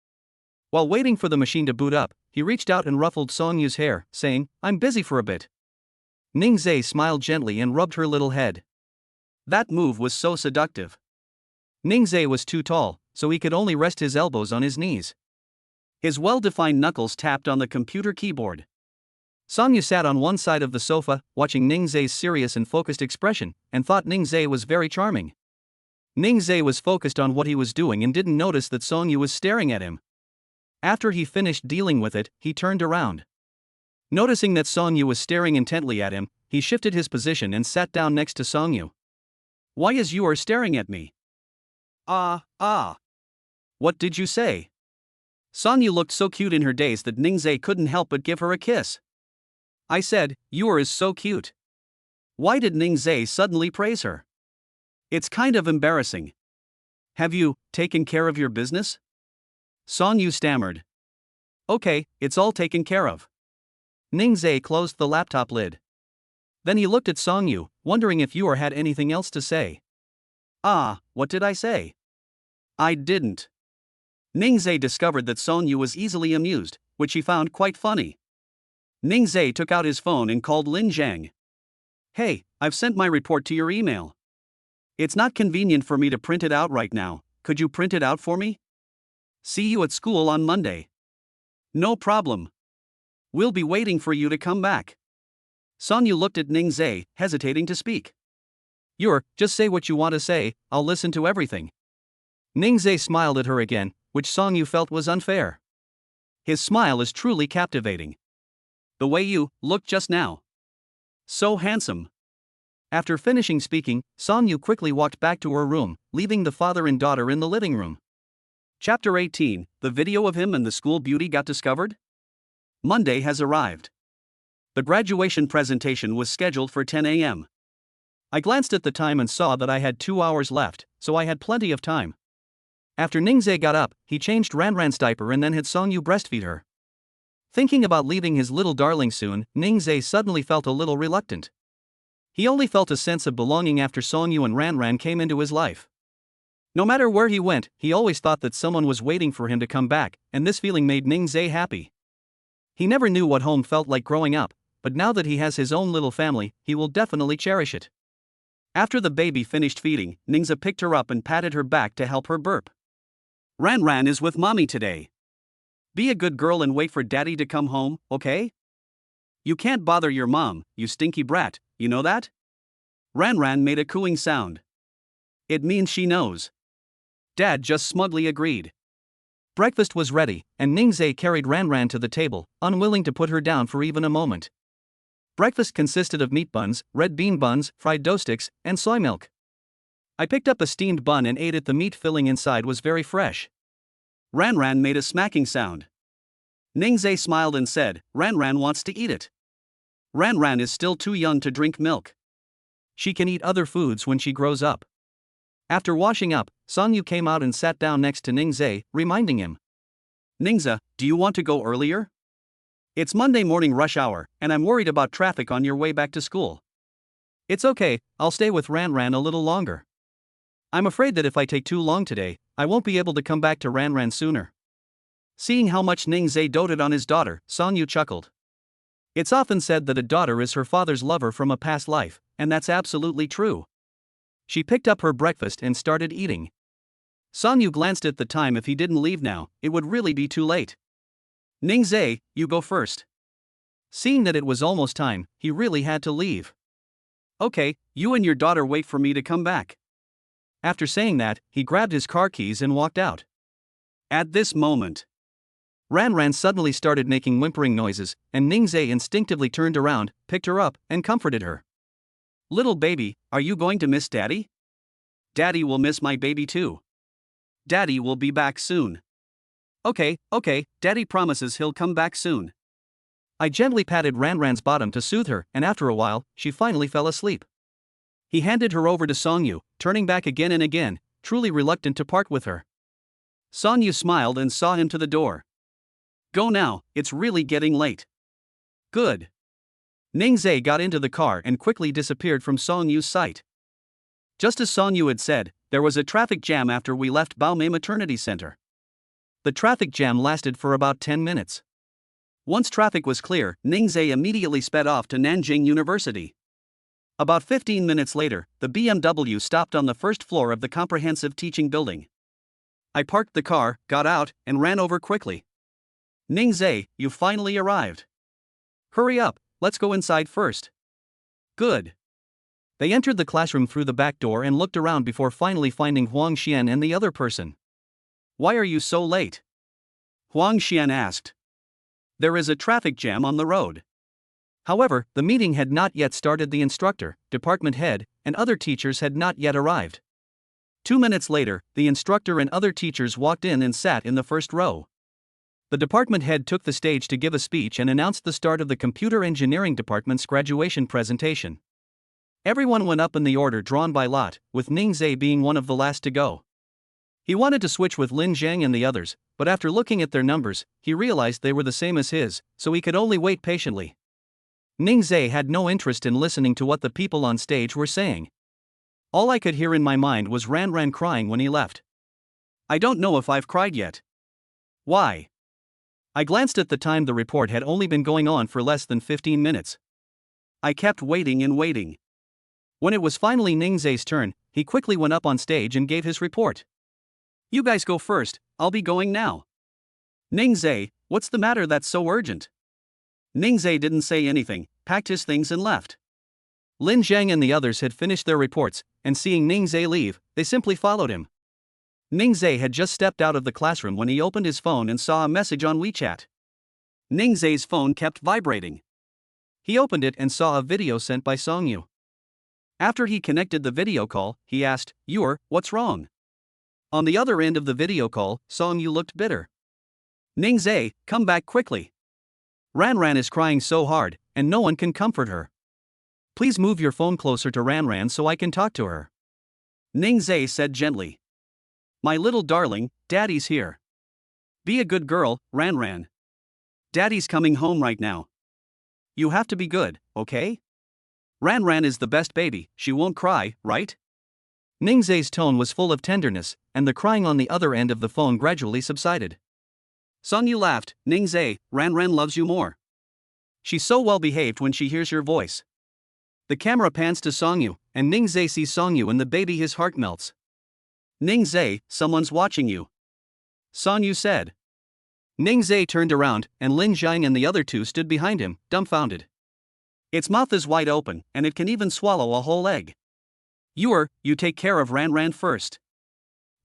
While waiting for the machine to boot up, he reached out and ruffled Songyu's hair, saying, "I'm busy for a bit." Ningzai smiled gently and rubbed her little head. That move was so seductive. Ningzai was too tall, so he could only rest his elbows on his knees. His well-defined knuckles tapped on the computer keyboard. Songyu sat on one side of the sofa, watching Ningzai's serious and focused expression, and thought Ningzai was very charming. Ningzai was focused on what he was doing and didn't notice that Songyu was staring at him. After he finished dealing with it, he turned around. Noticing that Songyu was staring intently at him, he shifted his position and sat down next to Songyu. "Why is you are staring at me?" What did you say?" Songyu looked so cute in her daze that Ningzai couldn't help but give her a kiss. "I said, you is so cute." Why did Ningzai suddenly praise her? It's kind of embarrassing. "Have you taken care of your business?" Songyu stammered. "Okay, it's all taken care of." Ningzai closed the laptop lid. Then he looked at Songyu, wondering if Yor had anything else to say. What did I say? I didn't. Ningzai discovered that Songyu was easily amused, which he found quite funny. Ningzai took out his phone and called Lin Zhang. "Hey, I've sent my report to your email. It's not convenient for me to print it out right now, could you print it out for me? See you at school on Monday." "No problem. We'll be waiting for you to come back." Songyu looked at Ningzai, hesitating to speak. "Yor, just say what you want to say, I'll listen to everything." Ningzai smiled at her again, which Songyu felt was unfair. His smile is truly captivating. "The way you looked just now. So handsome." After finishing speaking, Songyu quickly walked back to her room, leaving the father and daughter in the living room. Chapter 18, the video of him and the school beauty got discovered? Monday has arrived. The graduation presentation was scheduled for 10 a.m. I glanced at the time and saw that I had 2 hours left, so I had plenty of time. After Ningzai got up, he changed Ranran's diaper and then had Songyu breastfeed her. Thinking about leaving his little darling soon, Ningzai suddenly felt a little reluctant. He only felt a sense of belonging after Songyu and Ranran came into his life. No matter where he went, he always thought that someone was waiting for him to come back, and this feeling made Ningzai happy. He never knew what home felt like growing up, but now that he has his own little family, he will definitely cherish it. After the baby finished feeding, Ningzai picked her up and patted her back to help her burp. "Ranran is with mommy today. Be a good girl and wait for daddy to come home, okay? You can't bother your mom, you stinky brat, you know that?" Ranran made a cooing sound. "It means she knows." Dad just smugly agreed. Breakfast was ready, and Ningzai carried Ranran to the table, unwilling to put her down for even a moment. Breakfast consisted of meat buns, red bean buns, fried dough sticks, and soy milk. I picked up a steamed bun and ate it. The meat filling inside was very fresh. Ranran made a smacking sound. Ningzai smiled and said, "Ranran wants to eat it." Ranran is still too young to drink milk. She can eat other foods when she grows up. After washing up, Songyu came out and sat down next to Ningzai, reminding him. Ningze, do you want to go earlier? It's Monday morning rush hour, and I'm worried about traffic on your way back to school. It's okay, I'll stay with Ranran a little longer. I'm afraid that if I take too long today, I won't be able to come back to Ranran sooner. Seeing how much Ningze doted on his daughter, Songyu chuckled. It's often said that a daughter is her father's lover from a past life, and that's absolutely true. She picked up her breakfast and started eating. Songyu glanced at the time. If he didn't leave now, it would really be too late. Ningze, you go first. Seeing that it was almost time, he really had to leave. Okay, you and your daughter wait for me to come back. After saying that, he grabbed his car keys and walked out. At this moment, Ranran suddenly started making whimpering noises, and Ningze instinctively turned around, picked her up, and comforted her. Little baby, are you going to miss Daddy? Daddy will miss my baby too. Daddy will be back soon. Okay, Daddy promises he'll come back soon. I gently patted Ranran's bottom to soothe her, and after a while, she finally fell asleep. He handed her over to Songyu, turning back again and again, truly reluctant to part with her. Songyu smiled and saw him to the door. Go now, it's really getting late. Good. Ningze got into the car and quickly disappeared from Songyu's sight. Just as Songyu had said, there was a traffic jam after we left Baomei Maternity Center. The traffic jam lasted for about 10 minutes. Once traffic was clear, Ningze immediately sped off to Nanjing University. About 15 minutes later, the BMW stopped on the first floor of the comprehensive teaching building. I parked the car, got out, and ran over quickly. Ningze, you finally arrived. Hurry up, let's go inside first. Good. They entered the classroom through the back door and looked around before finally finding Huang Xian and the other person. Why are you so late? Huang Xian asked. There is a traffic jam on the road. However, the meeting had not yet started. The instructor, department head, and other teachers had not yet arrived. 2 minutes later, the instructor and other teachers walked in and sat in the first row. The department head took the stage to give a speech and announced the start of the computer engineering department's graduation presentation. Everyone went up in the order drawn by lot, with Ningze being one of the last to go. He wanted to switch with Lin Zhang and the others, but after looking at their numbers, he realized they were the same as his, so he could only wait patiently. Ningze had no interest in listening to what the people on stage were saying. All I could hear in my mind was Ranran crying when he left. I don't know if I've cried yet. Why? I glanced at the time. The report had only been going on for less than 15 minutes. I kept waiting and waiting. When it was finally Ningze's turn, he quickly went up on stage and gave his report. You guys go first, I'll be going now. Ningze, what's the matter that's so urgent? Ningze didn't say anything, packed his things and left. Lin Zhang and the others had finished their reports, and seeing Ningze leave, they simply followed him. Ningze had just stepped out of the classroom when he opened his phone and saw a message on WeChat. Ningze's phone kept vibrating. He opened it and saw a video sent by Songyu. After he connected the video call, he asked, what's wrong? On the other end of the video call, Songyu looked bitter. Ningze, come back quickly. Ranran is crying so hard, and no one can comfort her. Please move your phone closer to Ranran so I can talk to her. Ningze said gently. My little darling, Daddy's here. Be a good girl, Ranran. Daddy's coming home right now. You have to be good, okay? Ranran is the best baby, she won't cry, right? Ningze's tone was full of tenderness, and the crying on the other end of the phone gradually subsided. Songyu laughed. Ningze, Ranran loves you more. She's so well behaved when she hears your voice. The camera pans to Songyu, and Ningze sees Songyu and the baby. His heart melts. Ningze, someone's watching you. Songyu said. Ningze turned around, and Lin Zhang and the other two stood behind him, dumbfounded. Its mouth is wide open, and it can even swallow a whole egg. You take care of Ranran first.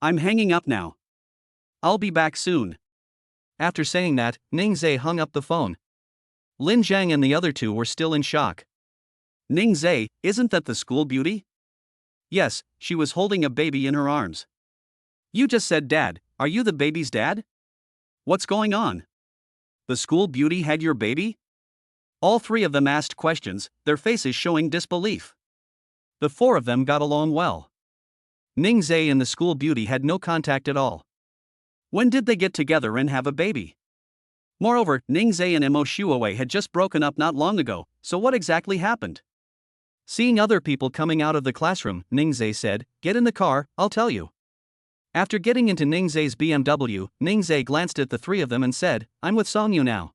I'm hanging up now. I'll be back soon. After saying that, Ningze hung up the phone. Lin Zhang and the other two were still in shock. Ningze, isn't that the school beauty? Yes, she was holding a baby in her arms. You just said dad, are you the baby's dad? What's going on? The school beauty had your baby? All three of them asked questions, their faces showing disbelief. The four of them got along well. Ningze and the school beauty had no contact at all. When did they get together and have a baby? Moreover, Ningzhe and Mo Shuowei had just broken up not long ago, so what exactly happened? Seeing other people coming out of the classroom, Ningzhe said, "Get in the car, I'll tell you." After getting into Ningzhe's BMW, Ningzhe glanced at the three of them and said, "I'm with Songyu now.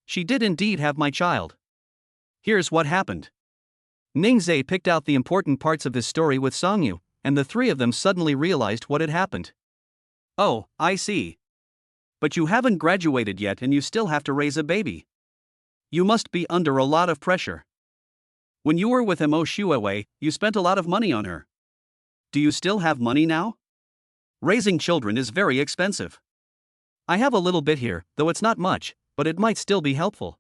She did indeed have my child. Here's what happened." Ningzhe picked out the important parts of his story with Songyu, and the three of them suddenly realized what had happened. "Oh, I see. But you haven't graduated yet and you still have to raise a baby. You must be under a lot of pressure. When you were with Mo Shuowei, you spent a lot of money on her. Do you still have money now? Raising children is very expensive. I have a little bit here, though it's not much, but it might still be helpful."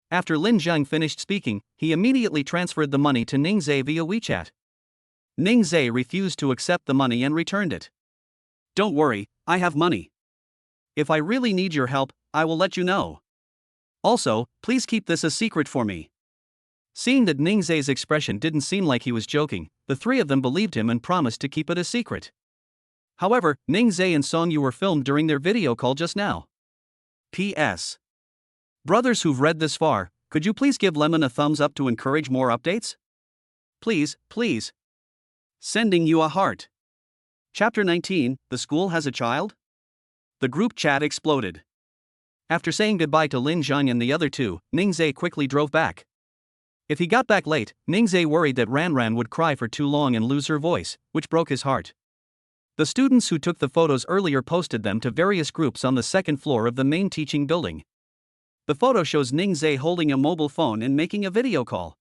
After Lin Zheng finished speaking, he immediately transferred the money to Ningzhe via WeChat. Ningzhe refused to accept the money and returned it. "Don't worry, I have money. If I really need your help, I will let you know. Also, please keep this a secret for me." Seeing that Ningzhe's expression didn't seem like he was joking, the three of them believed him and promised to keep it a secret. However, Ningzhe and Songyu were filmed during their video call just now. P.S. Brothers who've read this far, could you please give Lemon a thumbs up to encourage more updates? Please, please. Sending you a heart. Chapter 19, The School Has a Child? The group chat exploded. After saying goodbye to Lin Zhang and the other two, Ningzhe quickly drove back. If he got back late, Ningzhe worried that Ranran would cry for too long and lose her voice, which broke his heart. The students who took the photos earlier posted them to various groups on the second floor of the main teaching building. The photo shows Ningzhe holding a mobile phone and making a video call.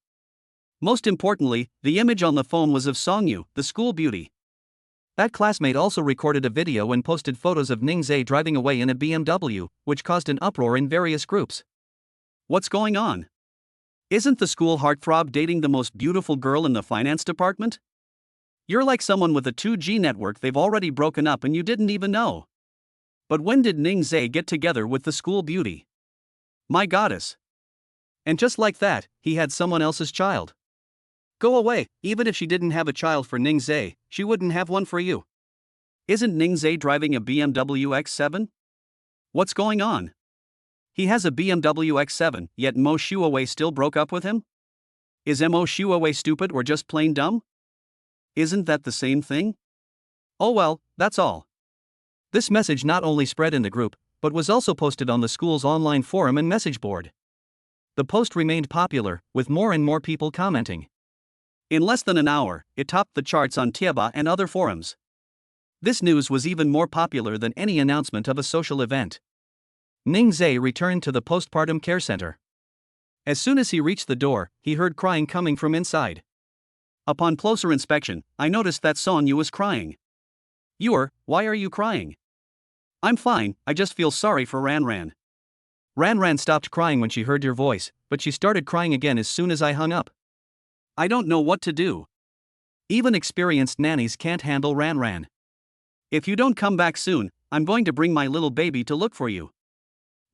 Most importantly, the image on the phone was of Songyu, the school beauty. That classmate also recorded a video and posted photos of Ningzhe driving away in a BMW, which caused an uproar in various groups. What's going on? Isn't the school heartthrob dating the most beautiful girl in the finance department? You're like someone with a 2G network they've already broken up and you didn't even know. But when did Ningzhe get together with the school beauty? My goddess. And just like that, he had someone else's child. Go away, even if she didn't have a child for Ningzhe, she wouldn't have one for you. Isn't Ningzhe driving a BMW X7? What's going on? He has a BMW X7, yet Mo Shuowei still broke up with him? Is Mo Shuowei stupid or just plain dumb? Isn't that the same thing? Oh well, that's all. This message not only spread in the group, but was also posted on the school's online forum and message board. The post remained popular, with more and more people commenting. In less than an hour, it topped the charts on Tieba and other forums. This news was even more popular than any announcement of a social event. Ningzhe returned to the postpartum care center. As soon as he reached the door, he heard crying coming from inside. Upon closer inspection, I noticed that Songyu was crying. Why are you crying? I'm fine, I just feel sorry for Ranran. Ranran stopped crying when she heard your voice, but she started crying again as soon as I hung up. I don't know what to do. Even experienced nannies can't handle Ranran. If you don't come back soon, I'm going to bring my little baby to look for you.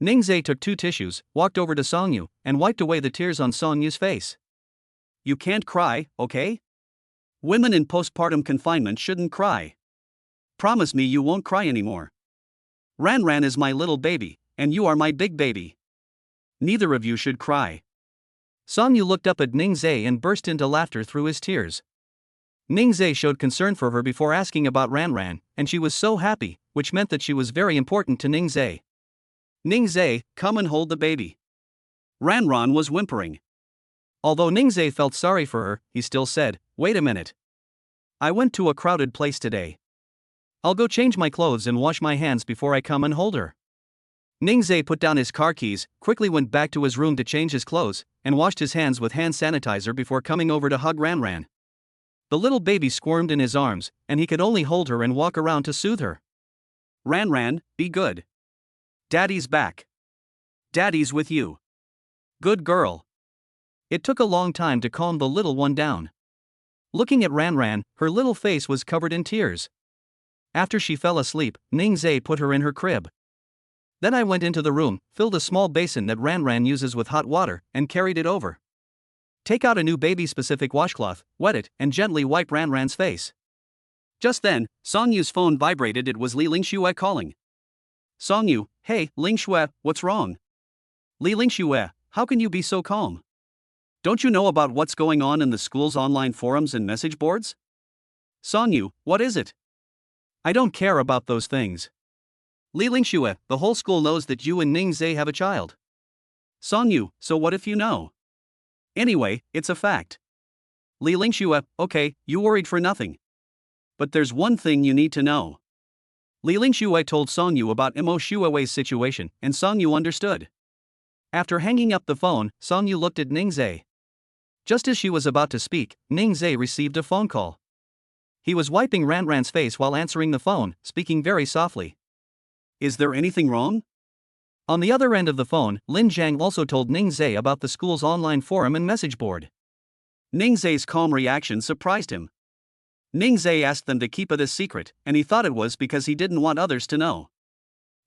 Ningzhe took 2 tissues, walked over to Songyu, and wiped away the tears on Songyu's face. You can't cry, okay? Women in postpartum confinement shouldn't cry. Promise me you won't cry anymore. Ranran is my little baby, and you are my big baby. Neither of you should cry. Songyu looked up at Ningzhe and burst into laughter through his tears. Ningzhe showed concern for her before asking about Ranran, and she was so happy, which meant that she was very important to Ningzhe. Ningzhe, come and hold the baby. Ranran was whimpering. Although Ningzhe felt sorry for her, he still said, wait a minute. I went to a crowded place today. I'll go change my clothes and wash my hands before I come and hold her. Ningzhe put down his car keys, quickly went back to his room to change his clothes, and washed his hands with hand sanitizer before coming over to hug Ranran. The little baby squirmed in his arms, and he could only hold her and walk around to soothe her. Ranran, be good. Daddy's back. Daddy's with you. Good girl. It took a long time to calm the little one down. Looking at Ranran, her little face was covered in tears. After she fell asleep, Ningzhe put her in her crib. Then I went into the room, filled a small basin that Ranran uses with hot water, and carried it over. Take out a new baby-specific washcloth, wet it, and gently wipe Ranran's face. Just then, Song Yu's phone vibrated. It was Li Lingxue calling. Song Yu, hey, Lingxue, what's wrong? Li Lingxue, how can you be so calm? Don't you know about what's going on in the school's online forums and message boards? Song Yu, what is it? I don't care about those things. Li Lingxue, the whole school knows that you and Ning Zhe have a child. Song Yu, so what if you know? Anyway, it's a fact. Li Lingxue, okay, you worried for nothing. But there's one thing you need to know. Li Lingxue told Song Yu about Mo Shuewei's situation, and Song Yu understood. After hanging up the phone, Song Yu looked at Ning Zhe. Just as she was about to speak, Ning Zhe received a phone call. He was wiping Ranran's face while answering the phone, speaking very softly. Is there anything wrong? On the other end of the phone, Lin Zhang also told Ning Zhe about the school's online forum and message board. Ning Zhe's calm reaction surprised him. Ning Zhe asked them to keep it a secret, and he thought it was because he didn't want others to know.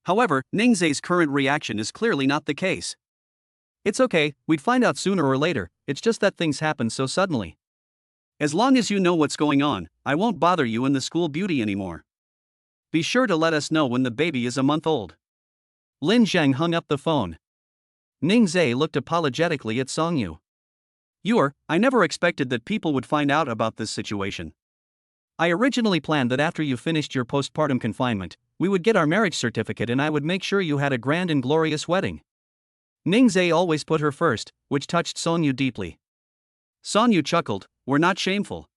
However, Ning Zhe's current reaction is clearly not the case. It's okay, we'd find out sooner or later, it's just that things happen so suddenly. As long as you know what's going on, I won't bother you in the school beauty anymore. Be sure to let us know when the baby is a month old. Lin Zhang hung up the phone. Ning Zhe looked apologetically at Song Yu. I never expected that people would find out about this situation. I originally planned that after you finished your postpartum confinement, we would get our marriage certificate and I would make sure you had a grand and glorious wedding. Ning Zhe always put her first, which touched Song Yu deeply. Song Yu chuckled, we're not shameful.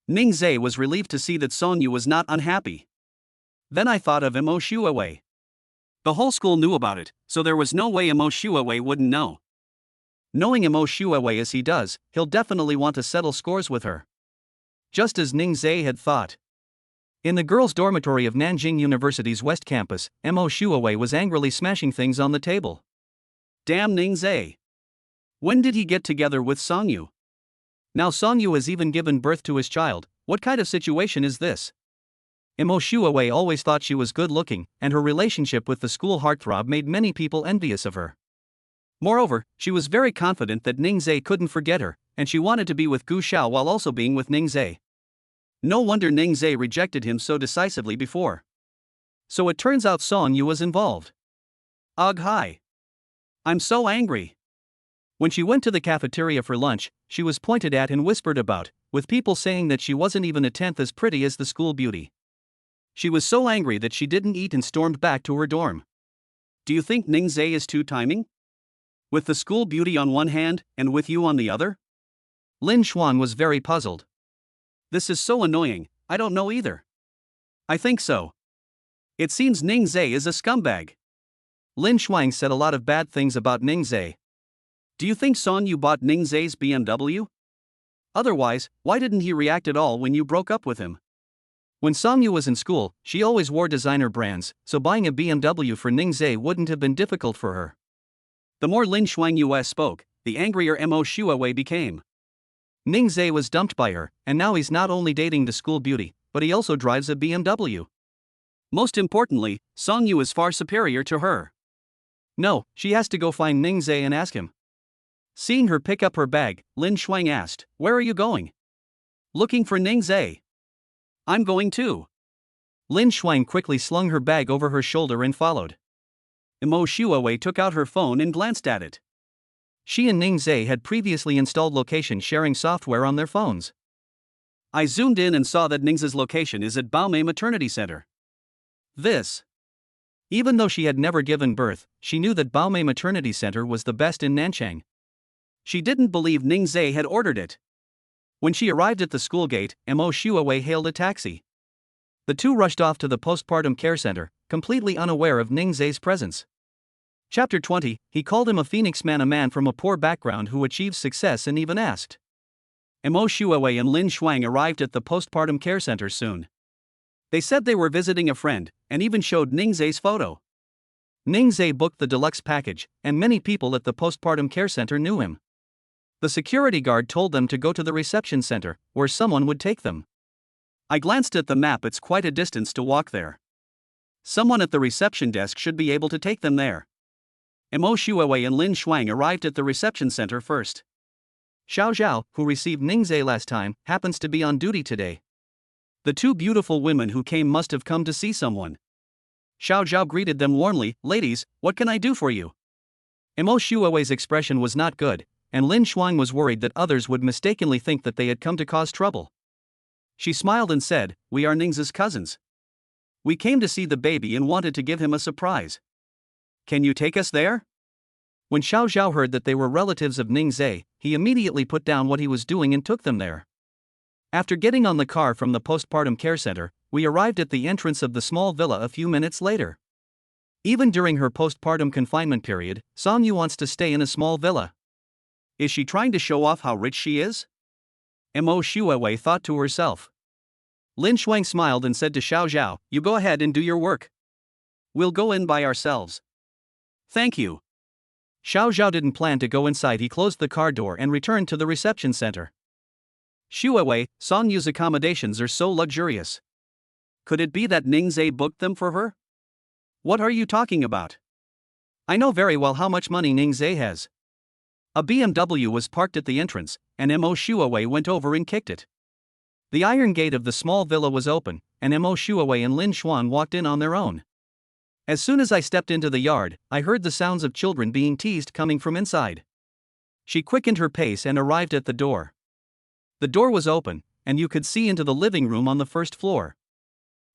Ning Zhe was relieved to see that Song Yu was not unhappy. Then I thought of Mo Shuewei. The whole school knew about it, so there was no way Mo Shuewei wouldn't know. Knowing Mo Shuewei as he does, he'll definitely want to settle scores with her. Just as Ning Zhe had thought. In the girls' dormitory of Nanjing University's West Campus, Mo Shuewei was angrily smashing things on the table. Damn Ning Zhe. When did he get together with Song Yu? Now Song Yu has even given birth to his child. What kind of situation is this? Mo Shuewei always thought she was good looking, and her relationship with the school heartthrob made many people envious of her. Moreover, she was very confident that Ning Zhe couldn't forget her, and she wanted to be with Gu Xiao while also being with Ning Zhe. No wonder Ning Zhe rejected him so decisively before. So it turns out Song Yu was involved. Ugh, hi. I'm so angry. When she went to the cafeteria for lunch, she was pointed at and whispered about, with people saying that she wasn't even a tenth as pretty as the school beauty. She was so angry that she didn't eat and stormed back to her dorm. Do you think Ning Zhe is too timing? With the school beauty on one hand, and with you on the other? Lin Xuan was very puzzled. This is so annoying, I don't know either. I think so. It seems Ning Zhe is a scumbag. Lin Shuang said a lot of bad things about Ning Zhe. Do you think Song Yu bought Ning Zhe's BMW? Otherwise, why didn't he react at all when you broke up with him? When Song Yu was in school, she always wore designer brands, so buying a BMW for Ning Zhe wouldn't have been difficult for her. The more Lin Shuang spoke, the angrier Mo Shuewei became. Ning Zhe was dumped by her, and now he's not only dating the school beauty, but he also drives a BMW. Most importantly, Song Yu is far superior to her. No, she has to go find Ning Zhe and ask him. Seeing her pick up her bag, Lin Shuang asked, "Where are you going?" "Looking for Ning Zhe." "I'm going too." Lin Shuang quickly slung her bag over her shoulder and followed. Mo Shuewei took out her phone and glanced at it. She and Ning Zhe had previously installed location sharing software on their phones. I zoomed in and saw that Ning Zhe's location is at Baomei Maternity Center. Even though she had never given birth, she knew that Baomei Maternity Center was the best in Nanchang. She didn't believe Ning Zhe had ordered it. When she arrived at the school gate, Mo Shuewei hailed a taxi. The two rushed off to the postpartum care center, completely unaware of Ning Zhe's presence. Chapter 20, he called him a phoenix man, a man from a poor background who achieved success, and even asked. Mo Shuewei and Lin Shuang arrived at the postpartum care center soon. They said they were visiting a friend, and even showed Ning Zhe's photo. Ning Zhe booked the deluxe package, and many people at the postpartum care center knew him. The security guard told them to go to the reception center, where someone would take them. I glanced at the map, it's quite a distance to walk there. Someone at the reception desk should be able to take them there. Mo Shuewei and Lin Shuang arrived at the reception center first. Xiao Zhao, who received Ning Zhe last time, happens to be on duty today. The two beautiful women who came must have come to see someone. Xiao Zhao greeted them warmly. Ladies, what can I do for you? Mo Shuowei's expression was not good, and Lin Shuang was worried that others would mistakenly think that they had come to cause trouble. She smiled and said, We are Ning's cousins. We came to see the baby and wanted to give him a surprise. Can you take us there? When Xiao Zhao heard that they were relatives of Ningze, he immediately put down what he was doing and took them there. After getting on the car from the postpartum care center, we arrived at the entrance of the small villa a few minutes later. Even during her postpartum confinement period, Song Yu wants to stay in a small villa. Is she trying to show off how rich she is? Mo Shuowei thought to herself. Lin Shuang smiled and said to Xiao Zhao, You go ahead and do your work. We'll go in by ourselves. Thank you. Xiao Zhao didn't plan to go inside. He closed the car door and returned to the reception center. Shuowei, Song Yu's accommodations are so luxurious. Could it be that Ningze booked them for her? What are you talking about? I know very well how much money Ningze has. A BMW was parked at the entrance, and Mo Shuowei went over and kicked it. The iron gate of the small villa was open, and Mo Shuowei and Lin Xuan walked in on their own. As soon as I stepped into the yard, I heard the sounds of children being teased coming from inside. She quickened her pace and arrived at the door. The door was open, and you could see into the living room on the first floor.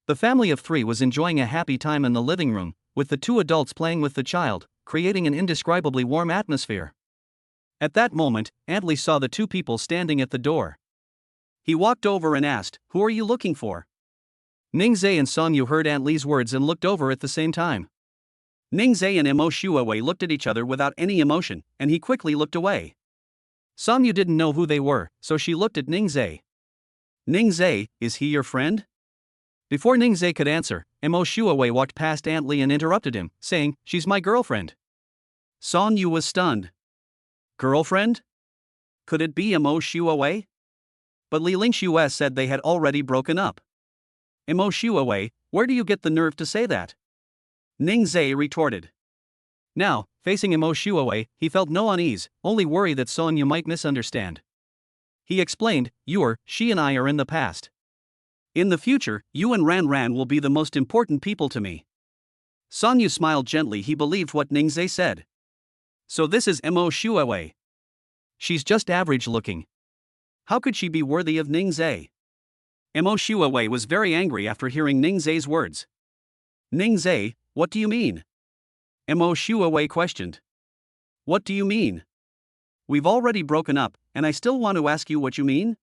The family of three was enjoying a happy time in the living room, with the two adults playing with the child, creating an indescribably warm atmosphere. At that moment, Aunt Li saw the two people standing at the door. He walked over and asked, Who are you looking for? Ningze and Song Yu heard Aunt Li's words and looked over at the same time. Ningze and Mo Shuowei looked at each other without any emotion, and he quickly looked away. Song Yu didn't know who they were, so she looked at Ningze. Ningze, is he your friend? Before Ningze could answer, Mo Shuowei walked past Aunt Li and interrupted him, saying, She's my girlfriend. Song Yu was stunned. Girlfriend? Could it be Mo Shuowei? But Li Lingxue said they had already broken up. Mo Shuowei, where do you get the nerve to say that? Ningze retorted. Now, facing Mo Shuowei, he felt no unease, only worry that Song Yu might misunderstand. He explained, she and I are in the past. In the future, you and Ran will be the most important people to me. Song Yu smiled gently. He believed what Ningze said. So this is Mo Shuowei. She's just average looking. How could she be worthy of Ningze? Mo Shuowei was very angry after hearing Ningze's words. Ningze, what do you mean? Mo Shuowei questioned. What do you mean? We've already broken up, and I still want to ask you what you mean?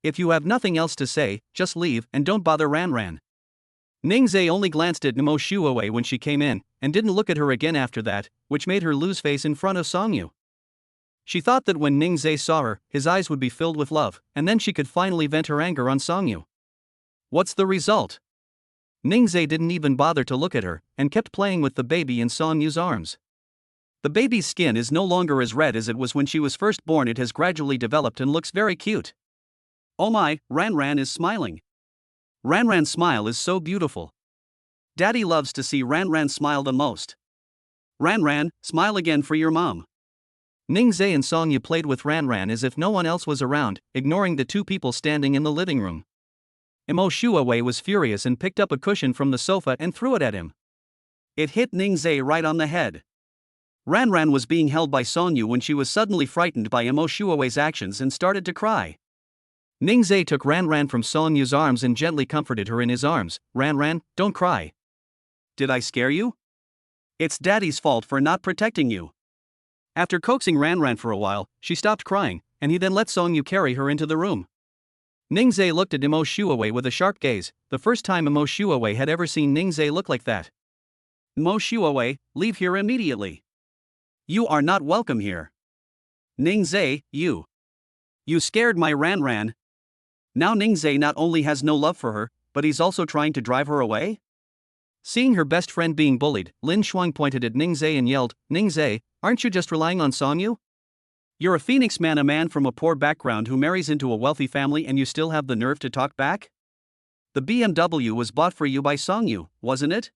If you have nothing else to say, just leave and don't bother Ran. Ningze only glanced at Mo Shuowei when she came in, and didn't look at her again after that, which made her lose face in front of Song Yu. She thought that when Ningze saw her, his eyes would be filled with love, and then she could finally vent her anger on Song Yu. What's the result? Ningze didn't even bother to look at her, and kept playing with the baby in Song Yu's arms. The baby's skin is no longer as red as it was when she was first born. It has gradually developed and looks very cute. Oh my, Ran is smiling. Ran's smile is so beautiful. Daddy loves to see Ran smile the most. Ran, smile again for your mom. Ningze and Song Yu played with Ran as if no one else was around, ignoring the two people standing in the living room. Mo Shuowei was furious and picked up a cushion from the sofa and threw it at him. It hit Ningze right on the head. Ran was being held by Song Yu when she was suddenly frightened by Mo Shuowei's actions and started to cry. Ningze took Ran from Song Yu's arms and gently comforted her in his arms. Ran, don't cry. Did I scare you? It's Daddy's fault for not protecting you. After coaxing Ran for a while, she stopped crying, and he then let Song Yu carry her into the room. Ningze looked at Mo Shuowei with a sharp gaze, the first time Mo Shuowei had ever seen Ningze look like that. Mo Shuowei, leave here immediately. You are not welcome here. Ningze, you scared my Ran. Now Ningze not only has no love for her, but he's also trying to drive her away? Seeing her best friend being bullied, Lin Shuang pointed at Ningze and yelled, Ningze, aren't you just relying on Song Yu? You're a phoenix man, a man from a poor background who marries into a wealthy family, and you still have the nerve to talk back? The BMW was bought for you by Song Yu, wasn't it?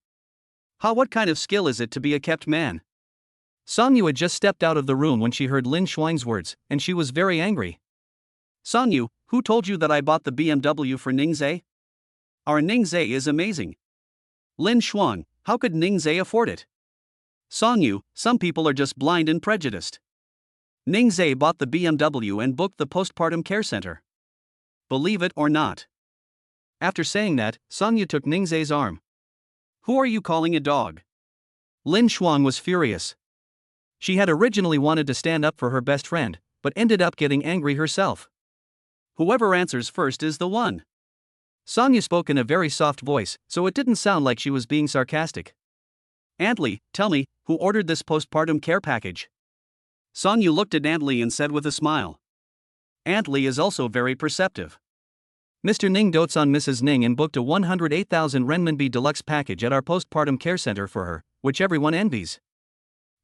What kind of skill is it to be a kept man? Song Yu had just stepped out of the room when she heard Lin Shuang's words, and she was very angry. Song Yu, who told you that I bought the BMW for Ningze? Our Ningzhe is amazing. Lin Shuang, how could Ningzhe afford it? Song Yu, some people are just blind and prejudiced. Ningzhe bought the BMW and booked the postpartum care center. Believe it or not. After saying that, Song Yu took Ningzhe's arm. Who are you calling a dog? Lin Shuang was furious. She had originally wanted to stand up for her best friend, but ended up getting angry herself. Whoever answers first is the one. Song Yu spoke in a very soft voice, so it didn't sound like she was being sarcastic. Aunt Li, tell me, who ordered this postpartum care package? Song Yu looked at Aunt Li and said with a smile. Aunt Li is also very perceptive. Mr. Ning dotes on Mrs. Ning and booked a 108,000 renminbi deluxe package at our postpartum care center for her, which everyone envies.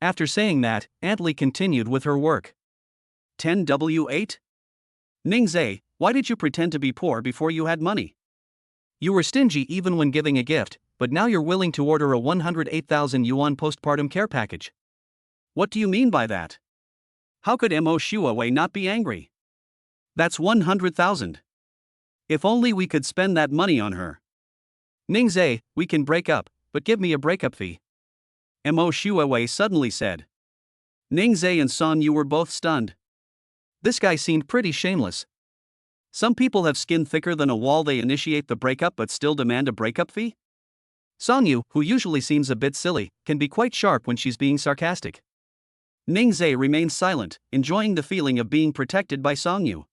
After saying that, Aunt Li continued with her work. 10W8? Ningzhe, why did you pretend to be poor before you had money? You were stingy even when giving a gift, but now you're willing to order a 108,000 yuan postpartum care package. What do you mean by that? How could Mo Shuawei not be angry? That's 100,000. If only we could spend that money on her. Ningzhe, we can break up, but give me a breakup fee. Mo Shuawei suddenly said. Ningzhe and Song Yu were both stunned. This guy seemed pretty shameless. Some people have skin thicker than a wall. They initiate the breakup but still demand a breakup fee? Song Yu, who usually seems a bit silly, can be quite sharp when she's being sarcastic. Ningzhe remained silent, enjoying the feeling of being protected by Song Yu.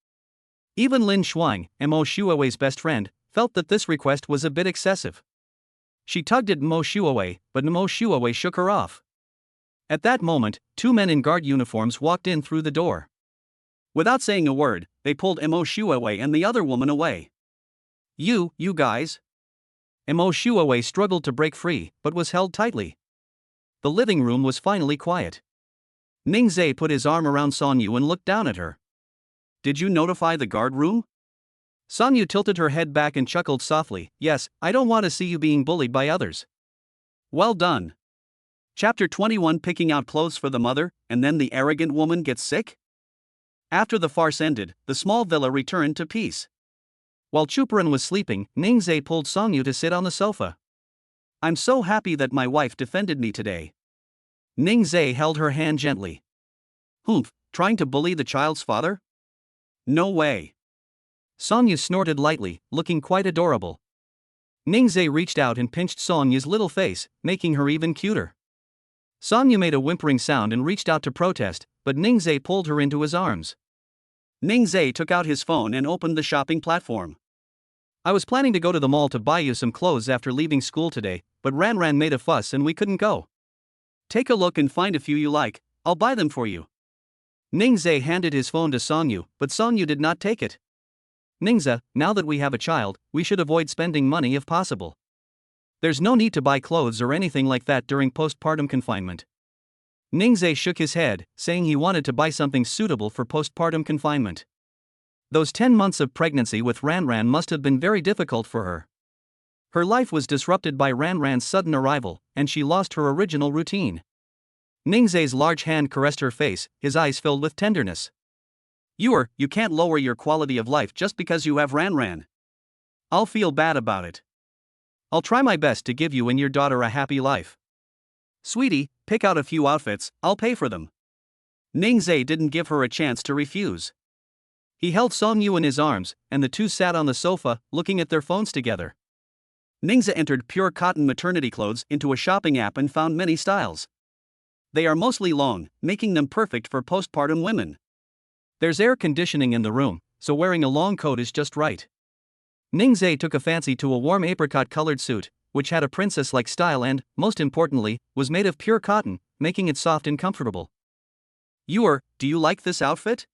Even Lin Shuang, Mo Shuawei's best friend, felt that this request was a bit excessive. She tugged at Mo Shuawei, but Mo Shuawei shook her off. At that moment, two men in guard uniforms walked in through the door. Without saying a word, they pulled Mo Shuawei and the other woman away. You guys? Mo Shuawei struggled to break free, but was held tightly. The living room was finally quiet. Ningzhe put his arm around Song Yu and looked down at her. Did you notify the guard room? Song Yu tilted her head back and chuckled softly. Yes, I don't want to see you being bullied by others. Well done. Chapter 21. Picking out clothes for the mother, and then the arrogant woman gets sick? After the farce ended, the small villa returned to peace. While Chuparan was sleeping, Ningzhe pulled Song Yu to sit on the sofa. I'm so happy that my wife defended me today. Ningzhe held her hand gently. Humph, trying to bully the child's father? No way. Song Yu snorted lightly, looking quite adorable. Ningzhe reached out and pinched Song Yu's little face, making her even cuter. Song Yu made a whimpering sound and reached out to protest, but Ningzhe pulled her into his arms. Ningzhe took out his phone and opened the shopping platform. I was planning to go to the mall to buy you some clothes after leaving school today, but Ranran made a fuss and we couldn't go. Take a look and find a few you like, I'll buy them for you. Ningzhe handed his phone to Song Yu, but Song Yu did not take it. Ningzhe, now that we have a child, we should avoid spending money if possible. There's no need to buy clothes or anything like that during postpartum confinement. Ningzhe shook his head, saying he wanted to buy something suitable for postpartum confinement. Those 10 months of pregnancy with Ranran must have been very difficult for her. Her life was disrupted by Ranran's sudden arrival, and she lost her original routine. Ningzhe's large hand caressed her face, his eyes filled with tenderness. You can't lower your quality of life just because you have Ranran. I'll feel bad about it. I'll try my best to give you and your daughter a happy life. Sweetie, pick out a few outfits, I'll pay for them. Ningzhe didn't give her a chance to refuse. He held Song Yu in his arms, and the two sat on the sofa, looking at their phones together. Ningzhe entered pure cotton maternity clothes into a shopping app and found many styles. They are mostly long, making them perfect for postpartum women. There's air conditioning in the room, so wearing a long coat is just right. Ningzhe took a fancy to a warm apricot-colored suit, which had a princess-like style and, most importantly, was made of pure cotton, making it soft and comfortable. Do you like this outfit?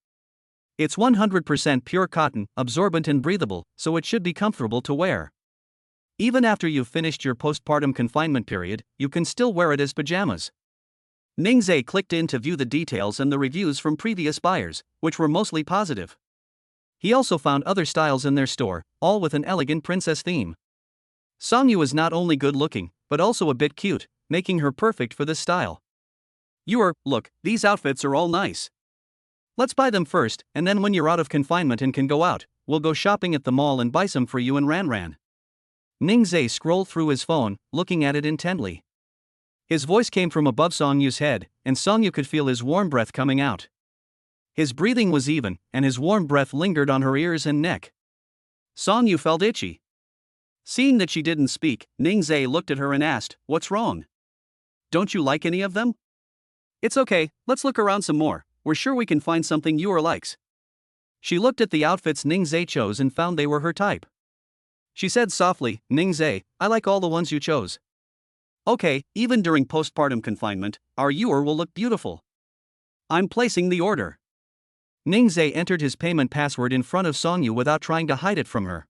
It's 100% pure cotton, absorbent and breathable, so it should be comfortable to wear. Even after you've finished your postpartum confinement period, you can still wear it as pajamas. Ningzhe clicked in to view the details and the reviews from previous buyers, which were mostly positive. He also found other styles in their store, all with an elegant princess theme. Song Yu is not only good looking, but also a bit cute, making her perfect for this style. Look, these outfits are all nice. Let's buy them first, and then when you're out of confinement and can go out, we'll go shopping at the mall and buy some for you and Ranran. Ningzhe scrolled through his phone, looking at it intently. His voice came from above Song Yu's head, and Song Yu could feel his warm breath coming out. His breathing was even, and his warm breath lingered on her ears and neck. Song Yu felt itchy. Seeing that she didn't speak, Ningzhe looked at her and asked, "What's wrong? Don't you like any of them?" "It's okay, let's look around some more, we're sure we can find something Yu likes." She looked at the outfits Ningzhe chose and found they were her type. She said softly, "Ningzhe, I like all the ones you chose. Okay, even during postpartum confinement, our Yuer will look beautiful. I'm placing the order." Ningzhe entered his payment password in front of Song Yu without trying to hide it from her.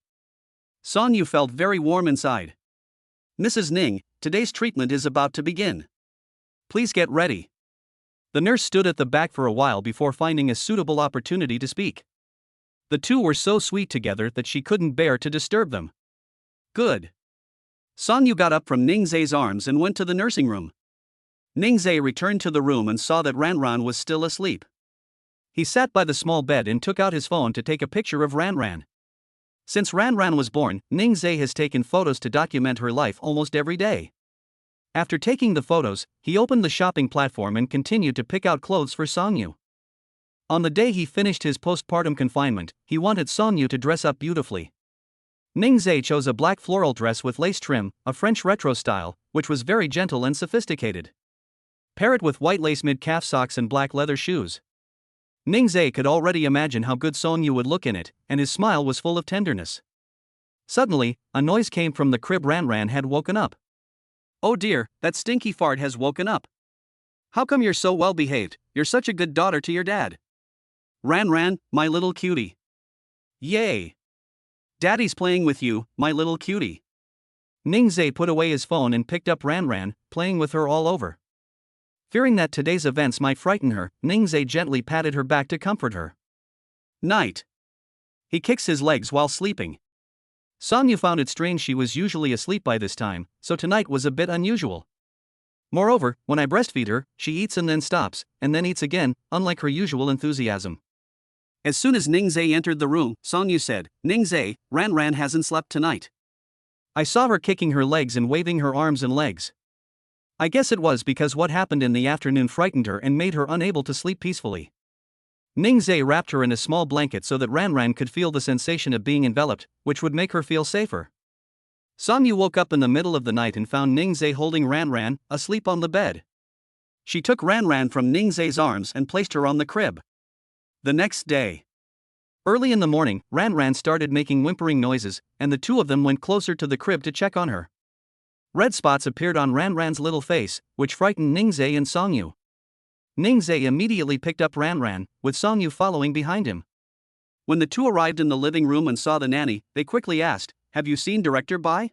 Song Yu felt very warm inside. "Mrs. Ning, today's treatment is about to begin. Please get ready." The nurse stood at the back for a while before finding a suitable opportunity to speak. The two were so sweet together that she couldn't bear to disturb them. "Good." Song Yu got up from Ningzhe's arms and went to the nursing room. Ningzhe returned to the room and saw that Ranran was still asleep. He sat by the small bed and took out his phone to take a picture of Ranran. Since Ranran was born, Ningzhe has taken photos to document her life almost every day. After taking the photos, he opened the shopping platform and continued to pick out clothes for Song Yu. On the day he finished his postpartum confinement, he wanted Song Yu to dress up beautifully. Ningzhe chose a black floral dress with lace trim, a French retro style, which was very gentle and sophisticated. Pair it with white lace mid-calf socks and black leather shoes. Ningzhe could already imagine how good Song Yu would look in it, and his smile was full of tenderness. Suddenly, a noise came from the crib Ranran had woken up. "Oh dear, that stinky fart has woken up. How come you're so well behaved? You're such a good daughter to your dad. Ranran, my little cutie. Yay! Daddy's playing with you, my little cutie." Ningzhe put away his phone and picked up Ranran, playing with her all over. Fearing that today's events might frighten her, Ningzhe gently patted her back to comfort her. Night. He kicks his legs while sleeping. Song Yu found it strange she was usually asleep by this time, so tonight was a bit unusual. Moreover, when I breastfeed her, she eats and then stops, and then eats again, unlike her usual enthusiasm. As soon as Ningzhe entered the room, Song Yu said, "Ningzhe, Ranran hasn't slept tonight." I saw her kicking her legs and waving her arms and legs. I guess it was because what happened in the afternoon frightened her and made her unable to sleep peacefully. Ningzhe wrapped her in a small blanket so that Ranran could feel the sensation of being enveloped, which would make her feel safer. Song Yu woke up in the middle of the night and found Ningzhe holding Ranran, asleep on the bed. She took Ranran from Ningzhe's arms and placed her on the crib. The next day. Early in the morning, Ranran started making whimpering noises, and the two of them went closer to the crib to check on her. Red spots appeared on Ranran's little face, which frightened Ningzhe and Song Yu. Ningzhe immediately picked up Ranran, with Song Yu following behind him. When the two arrived in the living room and saw the nanny, they quickly asked, "Have you seen Director Bai?"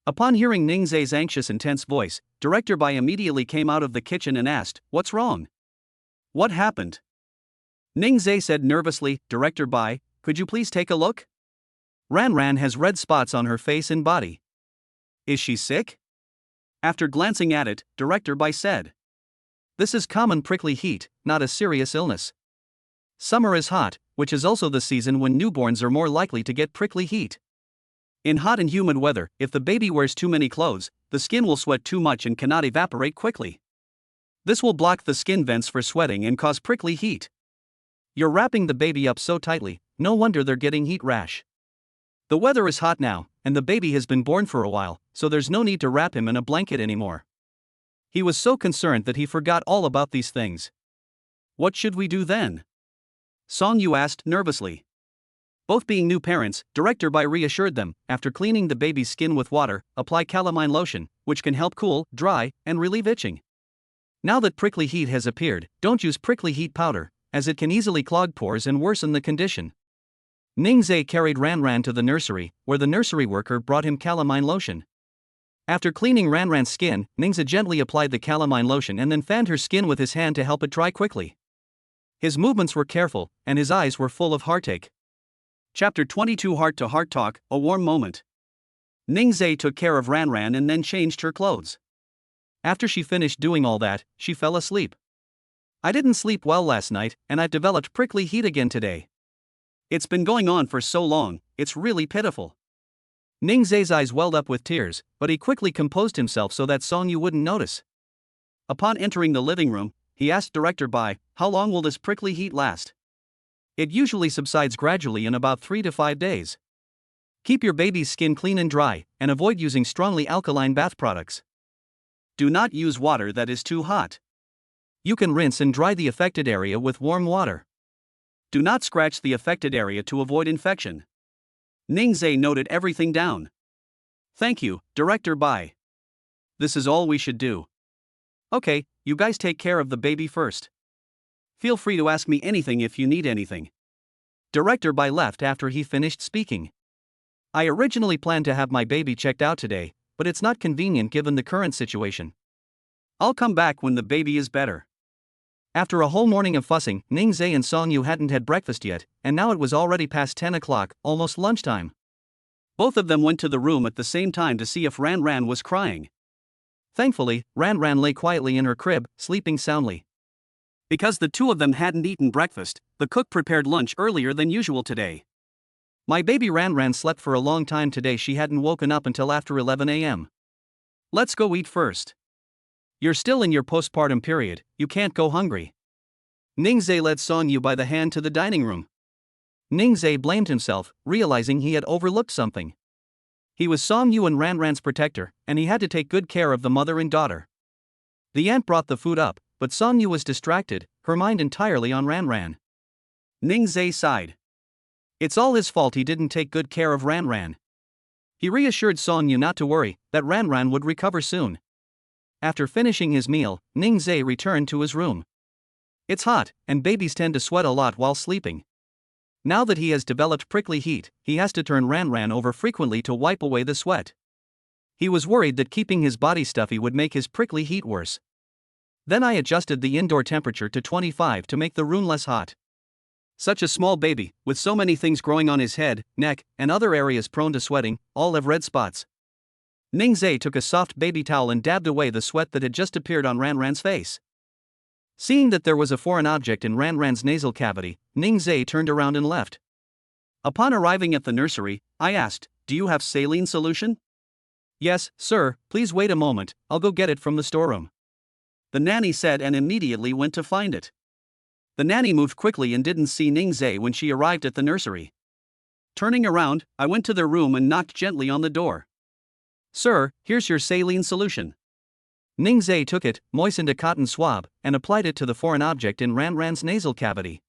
Upon hearing Ningzhe's anxious, intense voice, Director Bai immediately came out of the kitchen and asked, "What's wrong? What happened?" Ningzhe said nervously, "Director Bai, could you please take a look? Ranran has red spots on her face and body. Is she sick?" After glancing at it, Director Bai said, "This is common prickly heat, not a serious illness. Summer is hot, which is also the season when newborns are more likely to get prickly heat. In hot and humid weather, if the baby wears too many clothes, the skin will sweat too much and cannot evaporate quickly. This will block the skin vents for sweating and cause prickly heat. You're wrapping the baby up so tightly, no wonder they're getting heat rash. The weather is hot now, and the baby has been born for a while, so there's no need to wrap him in a blanket anymore." He was so concerned that he forgot all about these things. "What should we do then?" Song Yu asked nervously. Both being new parents, Director Bai reassured them, after cleaning the baby's skin with water, apply calamine lotion, which can help cool, dry, and relieve itching. Now that prickly heat has appeared, don't use prickly heat powder, as it can easily clog pores and worsen the condition. Ningzhe carried Ranran to the nursery, where the nursery worker brought him calamine lotion. After cleaning Ranran's skin, Ningzhe gently applied the calamine lotion and then fanned her skin with his hand to help it dry quickly. His movements were careful, and his eyes were full of heartache. Chapter 22 Heart to Heart Talk, a Warm Moment. Ningzhe took care of Ranran and then changed her clothes. After she finished doing all that, she fell asleep. "I didn't sleep well last night, and I've developed prickly heat again today. It's been going on for so long, it's really pitiful." Ning Zai's eyes welled up with tears, but he quickly composed himself so that Song Yu wouldn't notice. Upon entering the living room, he asked Director Bai, "How long will this prickly heat last?" "It usually subsides gradually in about 3 to 5 days. Keep your baby's skin clean and dry, and avoid using strongly alkaline bath products. Do not use water that is too hot. You can rinse and dry the affected area with warm water. Do not scratch the affected area to avoid infection." Ning Zai noted everything down. "Thank you, Director Bai. This is all we should do. Okay, you guys take care of the baby first. Feel free to ask me anything if you need anything." Director Bai left after he finished speaking. "I originally planned to have my baby checked out today, but it's not convenient given the current situation. I'll come back when the baby is better." After a whole morning of fussing, Ning Zai and Song Yu hadn't had breakfast yet, and now it was already past 10 o'clock, almost lunchtime. Both of them went to the room at the same time to see if Ran Ran was crying. Thankfully, Ran Ran lay quietly in her crib, sleeping soundly. Because the two of them hadn't eaten breakfast, the cook prepared lunch earlier than usual today. My baby Ran Ran slept for a long time today. She hadn't woken up until after 11 a.m. "Let's go eat first. You're still in your postpartum period, you can't go hungry." Ning Zai led Song Yu by the hand to the dining room. Ning Zai blamed himself, realizing he had overlooked something. He was Song Yu and Ran Ran's protector, and he had to take good care of the mother and daughter. The aunt brought the food up, but Song Yu was distracted, her mind entirely on Ran Ran. Ning Zai sighed. It's all his fault he didn't take good care of Ran Ran. He reassured Song Yu not to worry, that Ran Ran would recover soon. After finishing his meal, Ning Zai returned to his room. It's hot, and babies tend to sweat a lot while sleeping. Now that he has developed prickly heat, he has to turn Ran Ran over frequently to wipe away the sweat. He was worried that keeping his body stuffy would make his prickly heat worse. Then I adjusted the indoor temperature to 25 to make the room less hot. Such a small baby, with so many things growing on his head, neck, and other areas prone to sweating, all have red spots. Ning Zai took a soft baby towel and dabbed away the sweat that had just appeared on Ran Ran's face. Seeing that there was a foreign object in Ran Ran's nasal cavity, Ning Zai turned around and left. Upon arriving at the nursery, I asked, "Do you have saline solution?" "Yes, sir, please wait a moment, I'll go get it from the storeroom," the nanny said and immediately went to find it. The nanny moved quickly and didn't see Ning Zai when she arrived at the nursery. Turning around, I went to their room and knocked gently on the door. "Sir, here's your saline solution." Ning Zai took it, moistened a cotton swab, and applied it to the foreign object in Ran Ran's nasal cavity.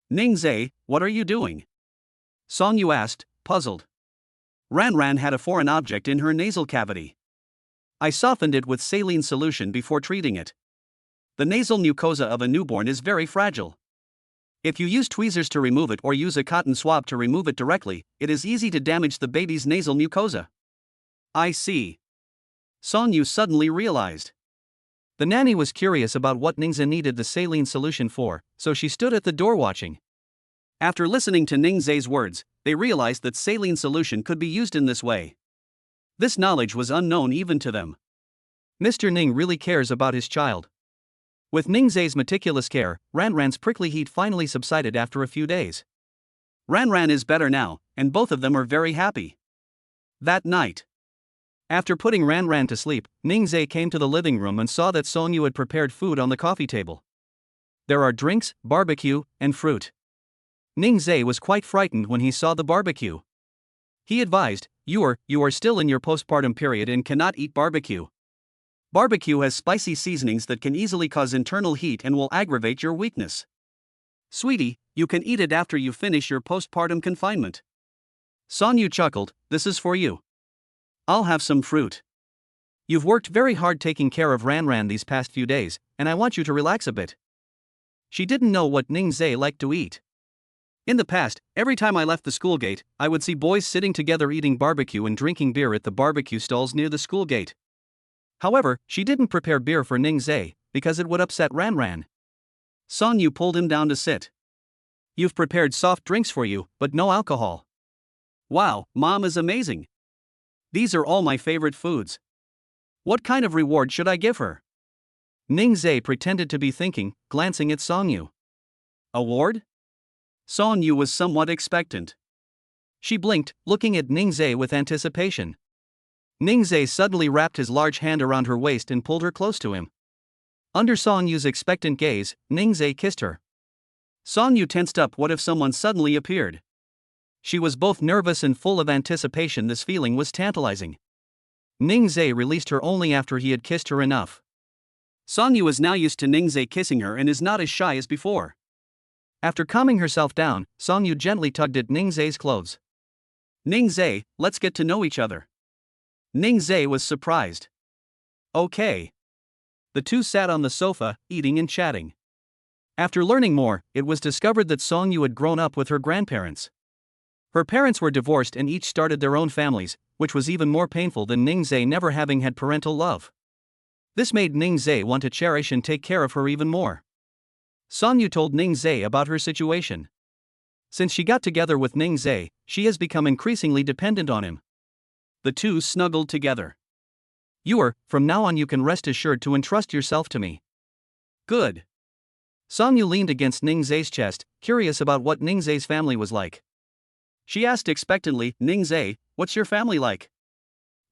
"Ning Zai, what are you doing?" Song Yu asked, puzzled. Ran Ran had a foreign object in her nasal cavity. I softened it with saline solution before treating it. The nasal mucosa of a newborn is very fragile. If you use tweezers to remove it or use a cotton swab to remove it directly, it is easy to damage the baby's nasal mucosa. I see. Song Yu suddenly realized. The nanny was curious about what Ning Zai needed the saline solution for, so she stood at the door watching. After listening to Ning Zai's words, they realized that saline solution could be used in this way. This knowledge was unknown even to them. Mr. Ning really cares about his child. With Ning Zai's meticulous care, Ran Ran's prickly heat finally subsided after a few days. Ran Ran is better now, and both of them are very happy. That night, after putting Ran Ran to sleep, Ning Zai came to the living room and saw that Song Yu had prepared food on the coffee table. There are drinks, barbecue, and fruit. Ning Zai was quite frightened when he saw the barbecue. He advised, you are still in your postpartum period and cannot eat barbecue. Barbecue has spicy seasonings that can easily cause internal heat and will aggravate your weakness. Sweetie, you can eat it after you finish your postpartum confinement." Song Yu chuckled, "This is for you. I'll have some fruit. You've worked very hard taking care of Ran Ran these past few days, and I want you to relax a bit." She didn't know what Ning Zai liked to eat. In the past, every time I left the school gate, I would see boys sitting together eating barbecue and drinking beer at the barbecue stalls near the school gate. However, she didn't prepare beer for Ning Zai, because it would upset Ran Ran. Song Yu pulled him down to sit. "You've prepared soft drinks for you, but no alcohol. Wow, Mom is amazing. These are all my favorite foods. What kind of reward should I give her?" Ning Zai pretended to be thinking, glancing at Song Yu. "Award?" Song Yu was somewhat expectant. She blinked, looking at Ningzai with anticipation. Ningzai suddenly wrapped his large hand around her waist and pulled her close to him. Under Song Yu's expectant gaze, Ningzai kissed her. Song Yu tensed up. What if someone suddenly appeared? She was both nervous and full of anticipation. This feeling was tantalizing. Ningzai released her only after he had kissed her enough. Song Yu is now used to Ningzai kissing her and is not as shy as before. After calming herself down, Song Yu gently tugged at Ningzai's clothes. Ningzai, let's get to know each other. Ningzai was surprised. Okay. The two sat on the sofa, eating and chatting. After learning more, it was discovered that Song Yu had grown up with her grandparents. Her parents were divorced and each started their own families, which was even more painful than Ningzai never having had parental love. This made Ningzai want to cherish and take care of her even more. Song Yu told Ningzai about her situation. Since she got together with Ningzai, she has become increasingly dependent on him. The two snuggled together. From now on you can rest assured to entrust yourself to me. Good. Song Yu leaned against Ningzai's chest, curious about what Ningzai's family was like. She asked expectantly, Ningzai, what's your family like?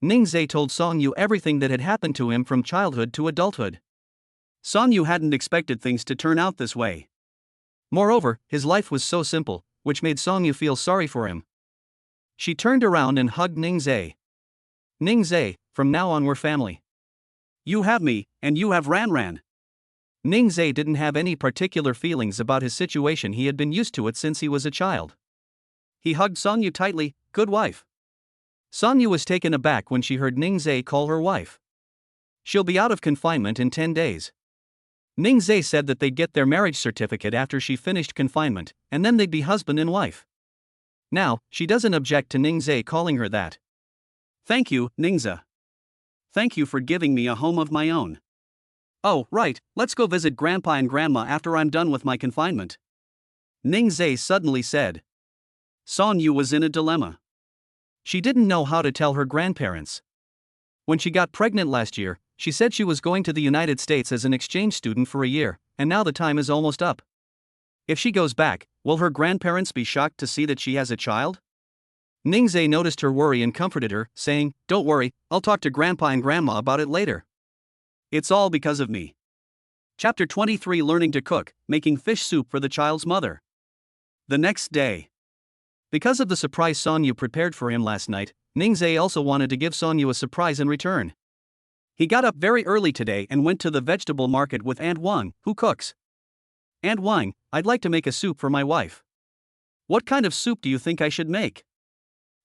Ningzai told Song Yu everything that had happened to him from childhood to adulthood. Song Yu hadn't expected things to turn out this way. Moreover, his life was so simple, which made Song Yu feel sorry for him. She turned around and hugged Ningzai. Ningzai, from now on we're family. You have me, and you have Ran. Ningzai didn't have any particular feelings about his situation. He had been used to it since he was a child. He hugged Song Yu tightly. Good wife. Song Yu was taken aback when she heard Ningzai call her wife. She'll be out of confinement in 10 days. Ningzai said that they'd get their marriage certificate after she finished confinement, and then they'd be husband and wife. Now, she doesn't object to Ningzai calling her that. Thank you, Ningzai. Thank you for giving me a home of my own. Oh, right, let's go visit Grandpa and Grandma after I'm done with my confinement. Ningzai suddenly said. Song Yu was in a dilemma. She didn't know how to tell her grandparents. When she got pregnant last year, she said she was going to the United States as an exchange student for a year, and now the time is almost up. If she goes back, will her grandparents be shocked to see that she has a child? Ningzai noticed her worry and comforted her, saying, Don't worry, I'll talk to Grandpa and Grandma about it later. It's all because of me. Chapter 23 Learning to Cook, Making Fish Soup for the Child's Mother. The next day. Because of the surprise Song Yu prepared for him last night, Ningzai also wanted to give Song Yu a surprise in return. He got up very early today and went to the vegetable market with Aunt Wang, who cooks. Aunt Wang, I'd like to make a soup for my wife. What kind of soup do you think I should make?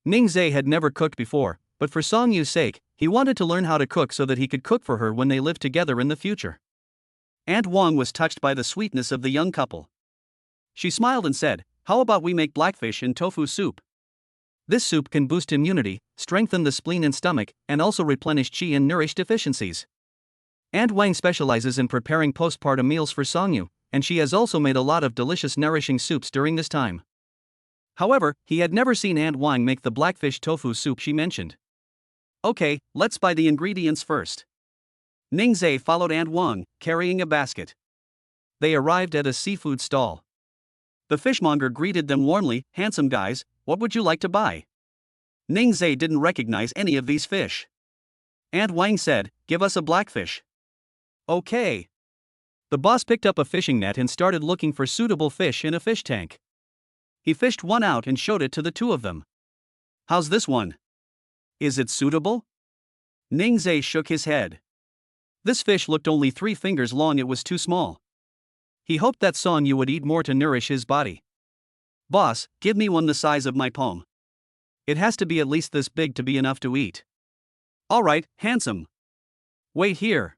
Ningzai had never cooked before, but for Song Yu's sake, he wanted to learn how to cook so that he could cook for her when they lived together in the future. Aunt Wang was touched by the sweetness of the young couple. She smiled and said, How about we make blackfish and tofu soup? This soup can boost immunity, strengthen the spleen and stomach, and also replenish qi and nourish deficiencies. Aunt Wang specializes in preparing postpartum meals for Song Yu, and she has also made a lot of delicious nourishing soups during this time. However, he had never seen Aunt Wang make the blackfish tofu soup she mentioned. Okay, let's buy the ingredients first. Ningzai followed Aunt Wang, carrying a basket. They arrived at a seafood stall. The fishmonger greeted them warmly, Handsome guys, what would you like to buy? Ningzai didn't recognize any of these fish. Aunt Wang said, Give us a blackfish. Okay. The boss picked up a fishing net and started looking for suitable fish in a fish tank. He fished one out and showed it to the two of them. How's this one? Is it suitable? Ningzai shook his head. This fish looked only 3 fingers long. It was too small. He hoped that Song Yu would eat more to nourish his body. Boss, give me one the size of my palm. It has to be at least this big to be enough to eat. All right, Handsome. Wait here.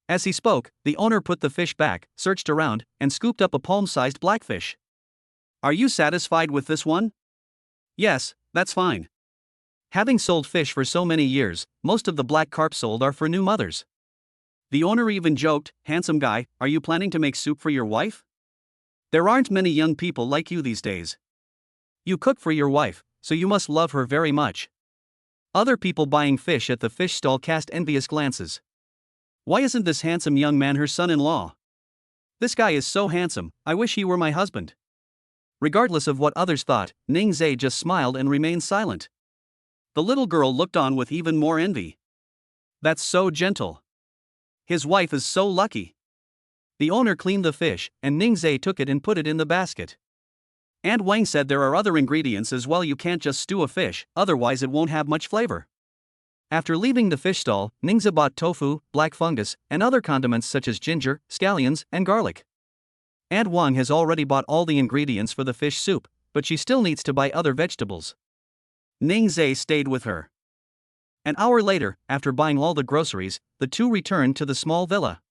As he spoke, the owner put the fish back, searched around, and scooped up a palm-sized blackfish. Are you satisfied with this one? Yes, that's fine. Having sold fish for so many years, most of the black carp sold are for new mothers. The owner even joked, Handsome guy, are you planning to make soup for your wife? There aren't many young people like you these days. You cook for your wife, so you must love her very much. Other people buying fish at the fish stall cast envious glances. Why isn't this handsome young man her son-in-law? This guy is so handsome, I wish he were my husband. Regardless of what others thought, Ningzhe just smiled and remained silent. The little girl looked on with even more envy. That's so gentle. His wife is so lucky. The owner cleaned the fish, and Ningzhe took it and put it in the basket. And Wang said there are other ingredients as well, you can't just stew a fish, otherwise it won't have much flavor. After leaving the fish stall, Ningzhe bought tofu, black fungus, and other condiments such as ginger, scallions, and garlic. And Wang has already bought all the ingredients for the fish soup, but she still needs to buy other vegetables. Ningzhe stayed with her. An hour later, after buying all the groceries, the two returned to the small villa.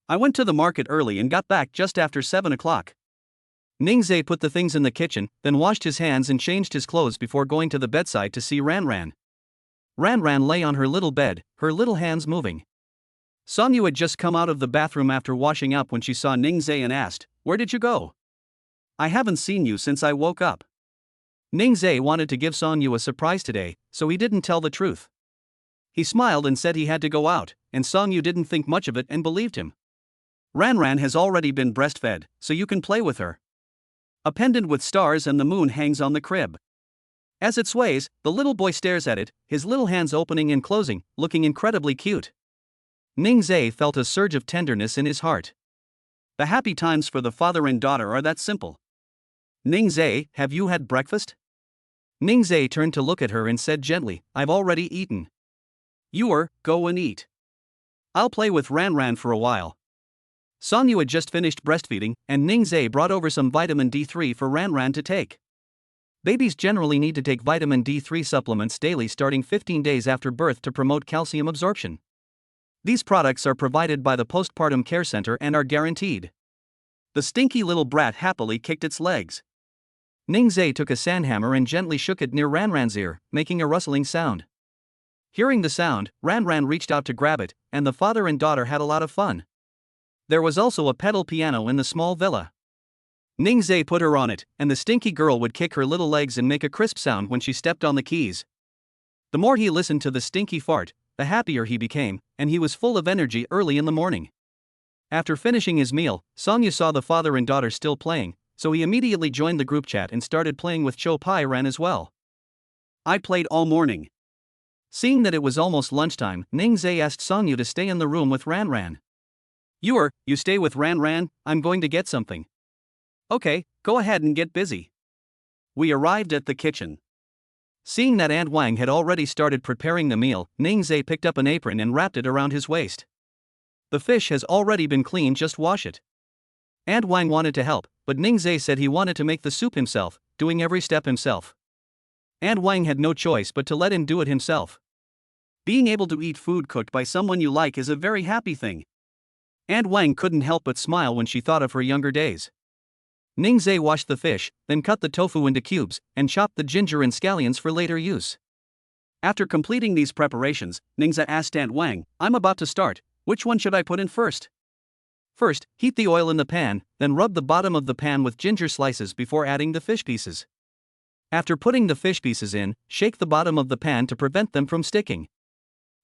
I went to the market early and got back just after 7 o'clock. Ningzhe put the things in the kitchen, then washed his hands and changed his clothes before going to the bedside to see Ranran. Ranran lay on her little bed, her little hands moving. Songyu had just come out of the bathroom after washing up when she saw Ningzhe and asked, "Where did you go? I haven't seen you since I woke up." Ningzhe wanted to give Songyu a surprise today, so he didn't tell the truth. He smiled and said he had to go out, and Songyu didn't think much of it and believed him. Ranran has already been breastfed, so you can play with her. A pendant with stars and the moon hangs on the crib. As it sways, the little boy stares at it, his little hands opening and closing, looking incredibly cute. Ningzhe felt a surge of tenderness in his heart. The happy times for the father and daughter are that simple. "Ningzhe, have you had breakfast?" Ningzhe turned to look at her and said gently, "I've already eaten." Go and eat. I'll play with Ranran for a while." Songyu had just finished breastfeeding, and Ningzhe brought over some vitamin D3 for Ranran to take. Babies generally need to take vitamin D3 supplements daily starting 15 days after birth to promote calcium absorption. These products are provided by the Postpartum Care Center and are guaranteed. The stinky little brat happily kicked its legs. Ningzhe took a sandhammer and gently shook it near Ranran's ear, making a rustling sound. Hearing the sound, Ranran reached out to grab it, and the father and daughter had a lot of fun. There was also a pedal piano in the small villa. Ningzhe put her on it, and the stinky girl would kick her little legs and make a crisp sound when she stepped on the keys. The more he listened to the stinky fart, the happier he became, and he was full of energy early in the morning. After finishing his meal, Songyu saw the father and daughter still playing, so he immediately joined the group chat and started playing with Cho Pai Ran as well. "I played all morning." Seeing that it was almost lunchtime, Ningzhe asked Songyu to stay in the room with Ranran. You stay with Ranran, I'm going to get something." "Okay, go ahead and get busy." We arrived at the kitchen. Seeing that Aunt Wang had already started preparing the meal, Ningzhe picked up an apron and wrapped it around his waist. "The fish has already been cleaned, just wash it." Aunt Wang wanted to help, but Ningzhe said he wanted to make the soup himself, doing every step himself. Aunt Wang had no choice but to let him do it himself. Being able to eat food cooked by someone you like is a very happy thing. Aunt Wang couldn't help but smile when she thought of her younger days. Ningzhe washed the fish, then cut the tofu into cubes, and chopped the ginger and scallions for later use. After completing these preparations, Ningzhe asked Aunt Wang, "I'm about to start, which one should I put in first?" "First, heat the oil in the pan, then rub the bottom of the pan with ginger slices before adding the fish pieces. After putting the fish pieces in, shake the bottom of the pan to prevent them from sticking.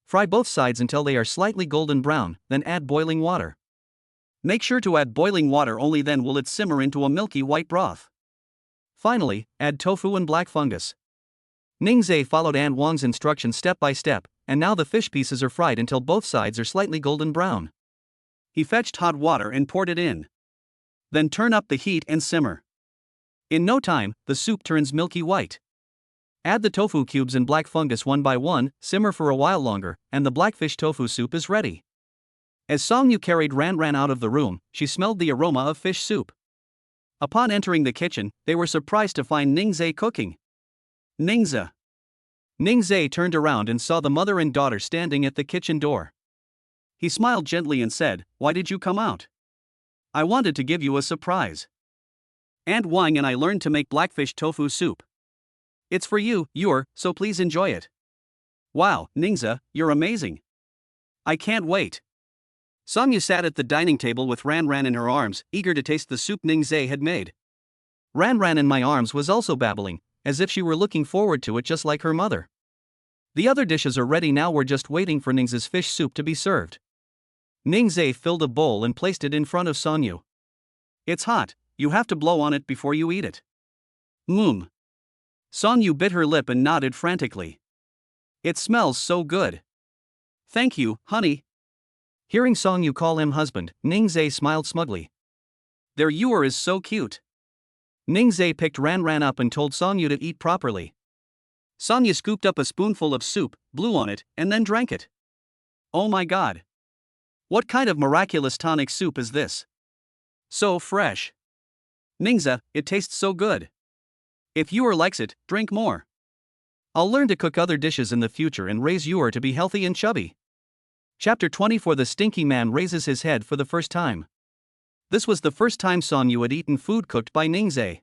Fry both sides until they are slightly golden brown, then add boiling water. Make sure to add boiling water, only then will it simmer into a milky white broth. Finally, add tofu and black fungus." Ningzhe followed Aunt Wang's instructions step by step, and now the fish pieces are fried until both sides are slightly golden brown. He fetched hot water and poured it in. Then turn up the heat and simmer. In no time, the soup turns milky white. Add the tofu cubes and black fungus one by one, simmer for a while longer, and the blackfish tofu soup is ready. As Songyu carried Ranran out of the room, she smelled the aroma of fish soup. Upon entering the kitchen, they were surprised to find Ningzhe cooking. "Ningzhe." Ningzhe turned around and saw the mother and daughter standing at the kitchen door. He smiled gently and said, "Why did you come out?" "I wanted to give you a surprise. Aunt Wang and I learned to make blackfish tofu soup. It's for you, so please enjoy it." "Wow, Ningzhe, you're amazing. I can't wait." Songyu sat at the dining table with Ranran in her arms, eager to taste the soup Ningzhe had made. Ranran in my arms was also babbling, as if she were looking forward to it just like her mother. The other dishes are ready now, we're just waiting for Ningzhe's fish soup to be served. Ningzhe filled a bowl and placed it in front of Songyu. "It's hot, you have to blow on it before you eat it. Songyu bit her lip and nodded frantically. It smells so good. Thank you, honey. Hearing Songyu call him husband, Ningzhe smiled smugly. Their yuan is so cute. Ningzhe picked Ran up and told Songyu to eat properly. Songyu scooped up a spoonful of soup, blew on it, and then drank it. Oh my god. What kind of miraculous tonic soup is this? So fresh. Ningzhe, it tastes so good. If yuan likes it, drink more. I'll learn to cook other dishes in the future and raise yuan to be healthy and chubby. Chapter 24. The stinky man raises his head for the first time. This was the first time Songyu had eaten food cooked by Ningzhe.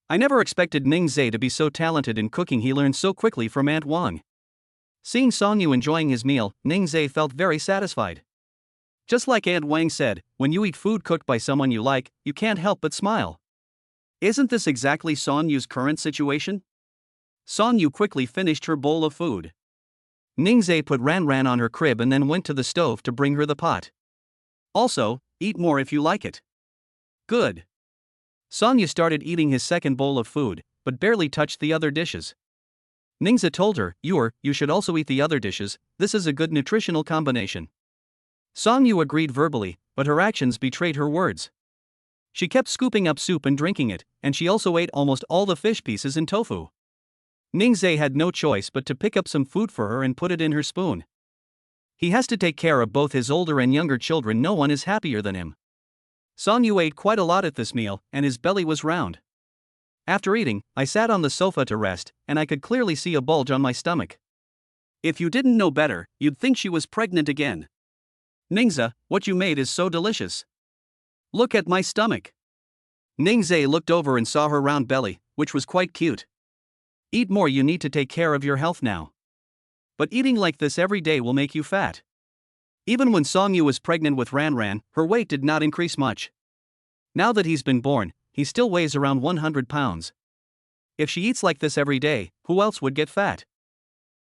I never expected Ningzhe to be so talented in cooking. He learned so quickly from Aunt Wang. Seeing Songyu enjoying his meal, Ningzhe felt very satisfied. Just like Aunt Wang said, when you eat food cooked by someone you like, you can't help but smile. Isn't this exactly Songyu's current situation? Songyu quickly finished her bowl of food. Ningzhe put Ran on her crib and then went to the stove to bring her the pot. Also, eat more if you like it. Good. Songyu started eating his second bowl of food, but barely touched the other dishes. Ningzhe told her, you should also eat the other dishes, this is a good nutritional combination. Songyu agreed verbally, but her actions betrayed her words. She kept scooping up soup and drinking it, and she also ate almost all the fish pieces and tofu. Ningzhe had no choice but to pick up some food for her and put it in her spoon. He has to take care of both his older and younger children. No one is happier than him. Songyu ate quite a lot at this meal, and his belly was round. After eating, I sat on the sofa to rest, and I could clearly see a bulge on my stomach. If you didn't know better, you'd think she was pregnant again. Ningzhe, what you made is so delicious. Look at my stomach. Ningzhe looked over and saw her round belly, which was quite cute. Eat more, you need to take care of your health now. But eating like this every day will make you fat. Even when Songyu was pregnant with Ran, her weight did not increase much. Now that he's been born, he still weighs around 100 pounds. If she eats like this every day, who else would get fat?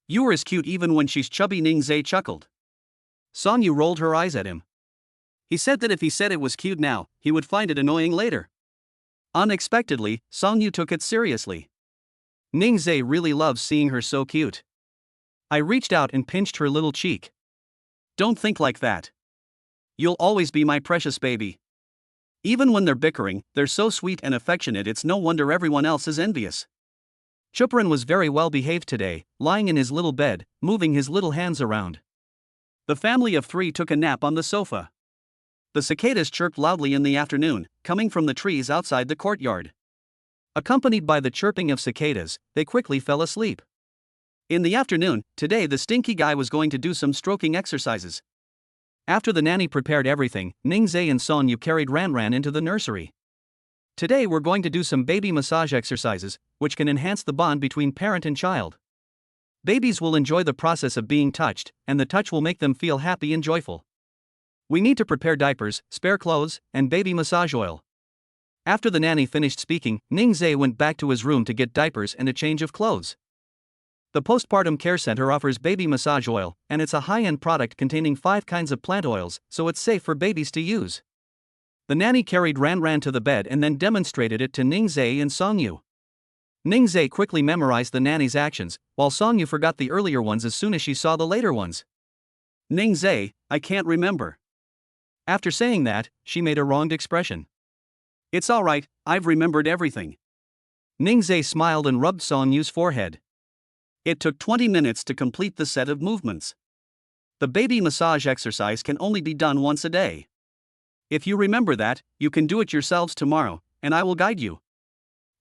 Yuan is cute even when she's chubby, Ningzhe chuckled. Songyu rolled her eyes at him. He said that if he said it was cute now, he would find it annoying later. Unexpectedly, Songyu took it seriously. Ningzhe really loves seeing her so cute. I reached out and pinched her little cheek. Don't think like that. You'll always be my precious baby. Even when they're bickering, they're so sweet and affectionate, it's no wonder everyone else is envious. Chuparan was very well behaved today, lying in his little bed, moving his little hands around. The family of 3 took a nap on the sofa. The cicadas chirped loudly in the afternoon, coming from the trees outside the courtyard. Accompanied by the chirping of cicadas, they quickly fell asleep. In the afternoon, today the stinky guy was going to do some stroking exercises. After the nanny prepared everything, Ningzhe and Songyu carried Ran into the nursery. Today we're going to do some baby massage exercises, which can enhance the bond between parent and child. Babies will enjoy the process of being touched, and the touch will make them feel happy and joyful. We need to prepare diapers, spare clothes, and baby massage oil. After the nanny finished speaking, Ningzhe went back to his room to get diapers and a change of clothes. The postpartum care center offers baby massage oil, and it's a high-end product containing 5 kinds of plant oils, so it's safe for babies to use. The nanny carried Ran to the bed and then demonstrated it to Ningzhe and Songyu. Ningzhe quickly memorized the nanny's actions, while Songyu forgot the earlier ones as soon as she saw the later ones. Ningzhe, I can't remember. After saying that, she made a wronged expression. It's alright, I've remembered everything. Ningzhe smiled and rubbed Songyu's forehead. It took 20 minutes to complete the set of movements. The baby massage exercise can only be done once a day. If you remember that, you can do it yourselves tomorrow, and I will guide you.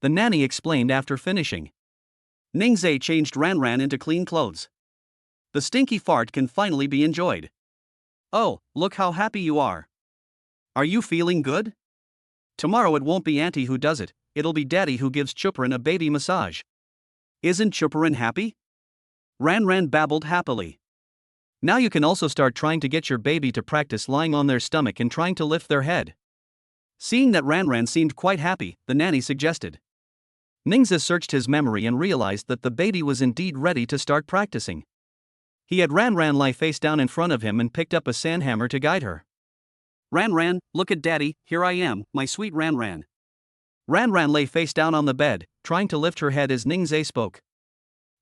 The nanny explained after finishing. Ningzhe changed Ran into clean clothes. The stinky fart can finally be enjoyed. Oh, look how happy you are. Are you feeling good? Tomorrow it won't be Auntie who does it, it'll be Daddy who gives Chuparan a baby massage. Isn't Chuparan happy? Ran babbled happily. Now you can also start trying to get your baby to practice lying on their stomach and trying to lift their head. Seeing that Ran seemed quite happy, the nanny suggested. Ningzhe searched his memory and realized that the baby was indeed ready to start practicing. He had Ran lie face down in front of him and picked up a sandhammer to guide her. Ran, look at Daddy, here I am, my sweet Ran. Ran Ran lay face down on the bed, trying to lift her head as Ning Zhe spoke.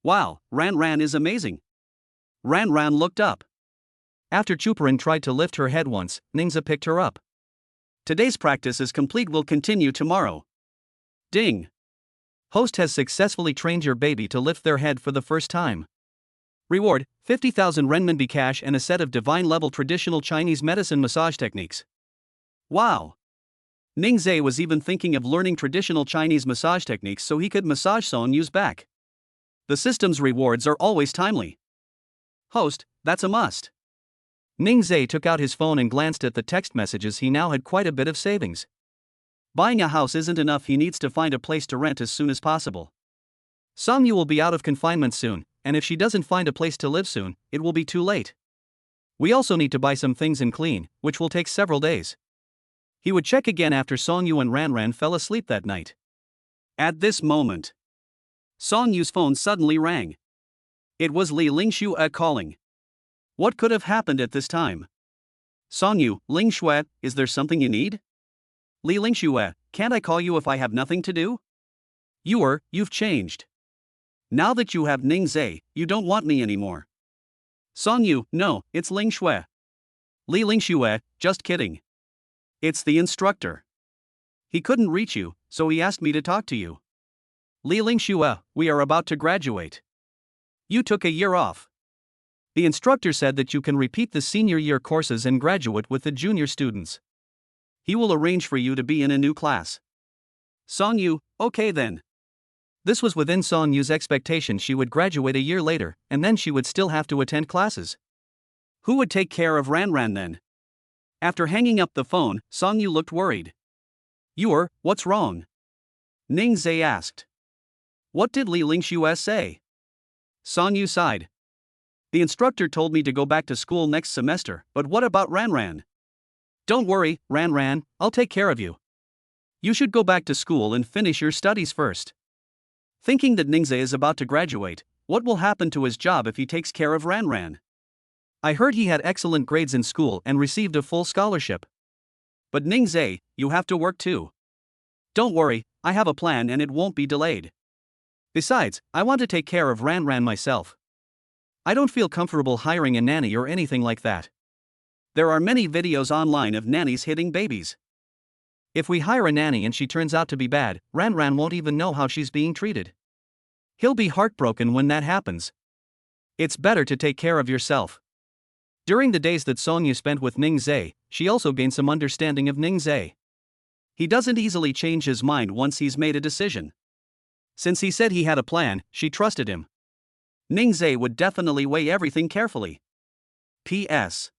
Wow, Ran Ran is amazing. Ran Ran looked up. After Chuparin tried to lift her head once, Ningzhe picked her up. Today's practice is complete, will continue tomorrow. Ding. Host has successfully trained your baby to lift their head for the first time. Reward, 50,000 renminbi cash and a set of divine-level traditional Chinese medicine massage techniques. Wow. Ning Zhe was even thinking of learning traditional Chinese massage techniques so he could massage Song Yu's back. The system's rewards are always timely. Host, that's a must. Ning Zhe took out his phone and glanced at the text messages. He now had quite a bit of savings. Buying a house isn't enough, he needs to find a place to rent as soon as possible. Song Yu will be out of confinement soon, and if she doesn't find a place to live soon, it will be too late. We also need to buy some things and clean, which will take several days. He would check again after Song Yu and Ran Ran fell asleep that night. At this moment, Song Yu's phone suddenly rang. It was Li Lingxue calling. What could have happened at this time? Song Yu, Lingxue, is there something you need? Li Lingxue, can't I call you if I have nothing to do? You've changed. Now that you have Ning Zhe, you don't want me anymore. Song Yu, no, it's Lingxue. Li Lingxue, just kidding. It's the instructor. He couldn't reach you, so he asked me to talk to you. Li Lingxue, we are about to graduate. You took a year off. The instructor said that you can repeat the senior year courses and graduate with the junior students. He will arrange for you to be in a new class. Song Yu, okay then. This was within Song Yu's expectation. She would graduate a year later, and then she would still have to attend classes. Who would take care of Ran Ran then? After hanging up the phone, Song Yu looked worried. What's wrong? Ning Zhe asked. What did Li Lingxue say? Song Yu sighed. The instructor told me to go back to school next semester, but what about Ran Ran? Don't worry, Ran Ran, I'll take care of you. You should go back to school and finish your studies first. Thinking that Ning Zhe is about to graduate, what will happen to his job if he takes care of Ran Ran? I heard he had excellent grades in school and received a full scholarship. But Ning Zhe, you have to work too. Don't worry, I have a plan and it won't be delayed. Besides, I want to take care of Ran Ran myself. I don't feel comfortable hiring a nanny or anything like that. There are many videos online of nannies hitting babies. If we hire a nanny and she turns out to be bad, Ran Ran won't even know how she's being treated. He'll be heartbroken when that happens. It's better to take care of yourself. During the days that Song Yu spent with Ning Zhe, she also gained some understanding of Ning Zhe. He doesn't easily change his mind once he's made a decision. Since he said he had a plan, she trusted him. Ning Zhe would definitely weigh everything carefully. P.S.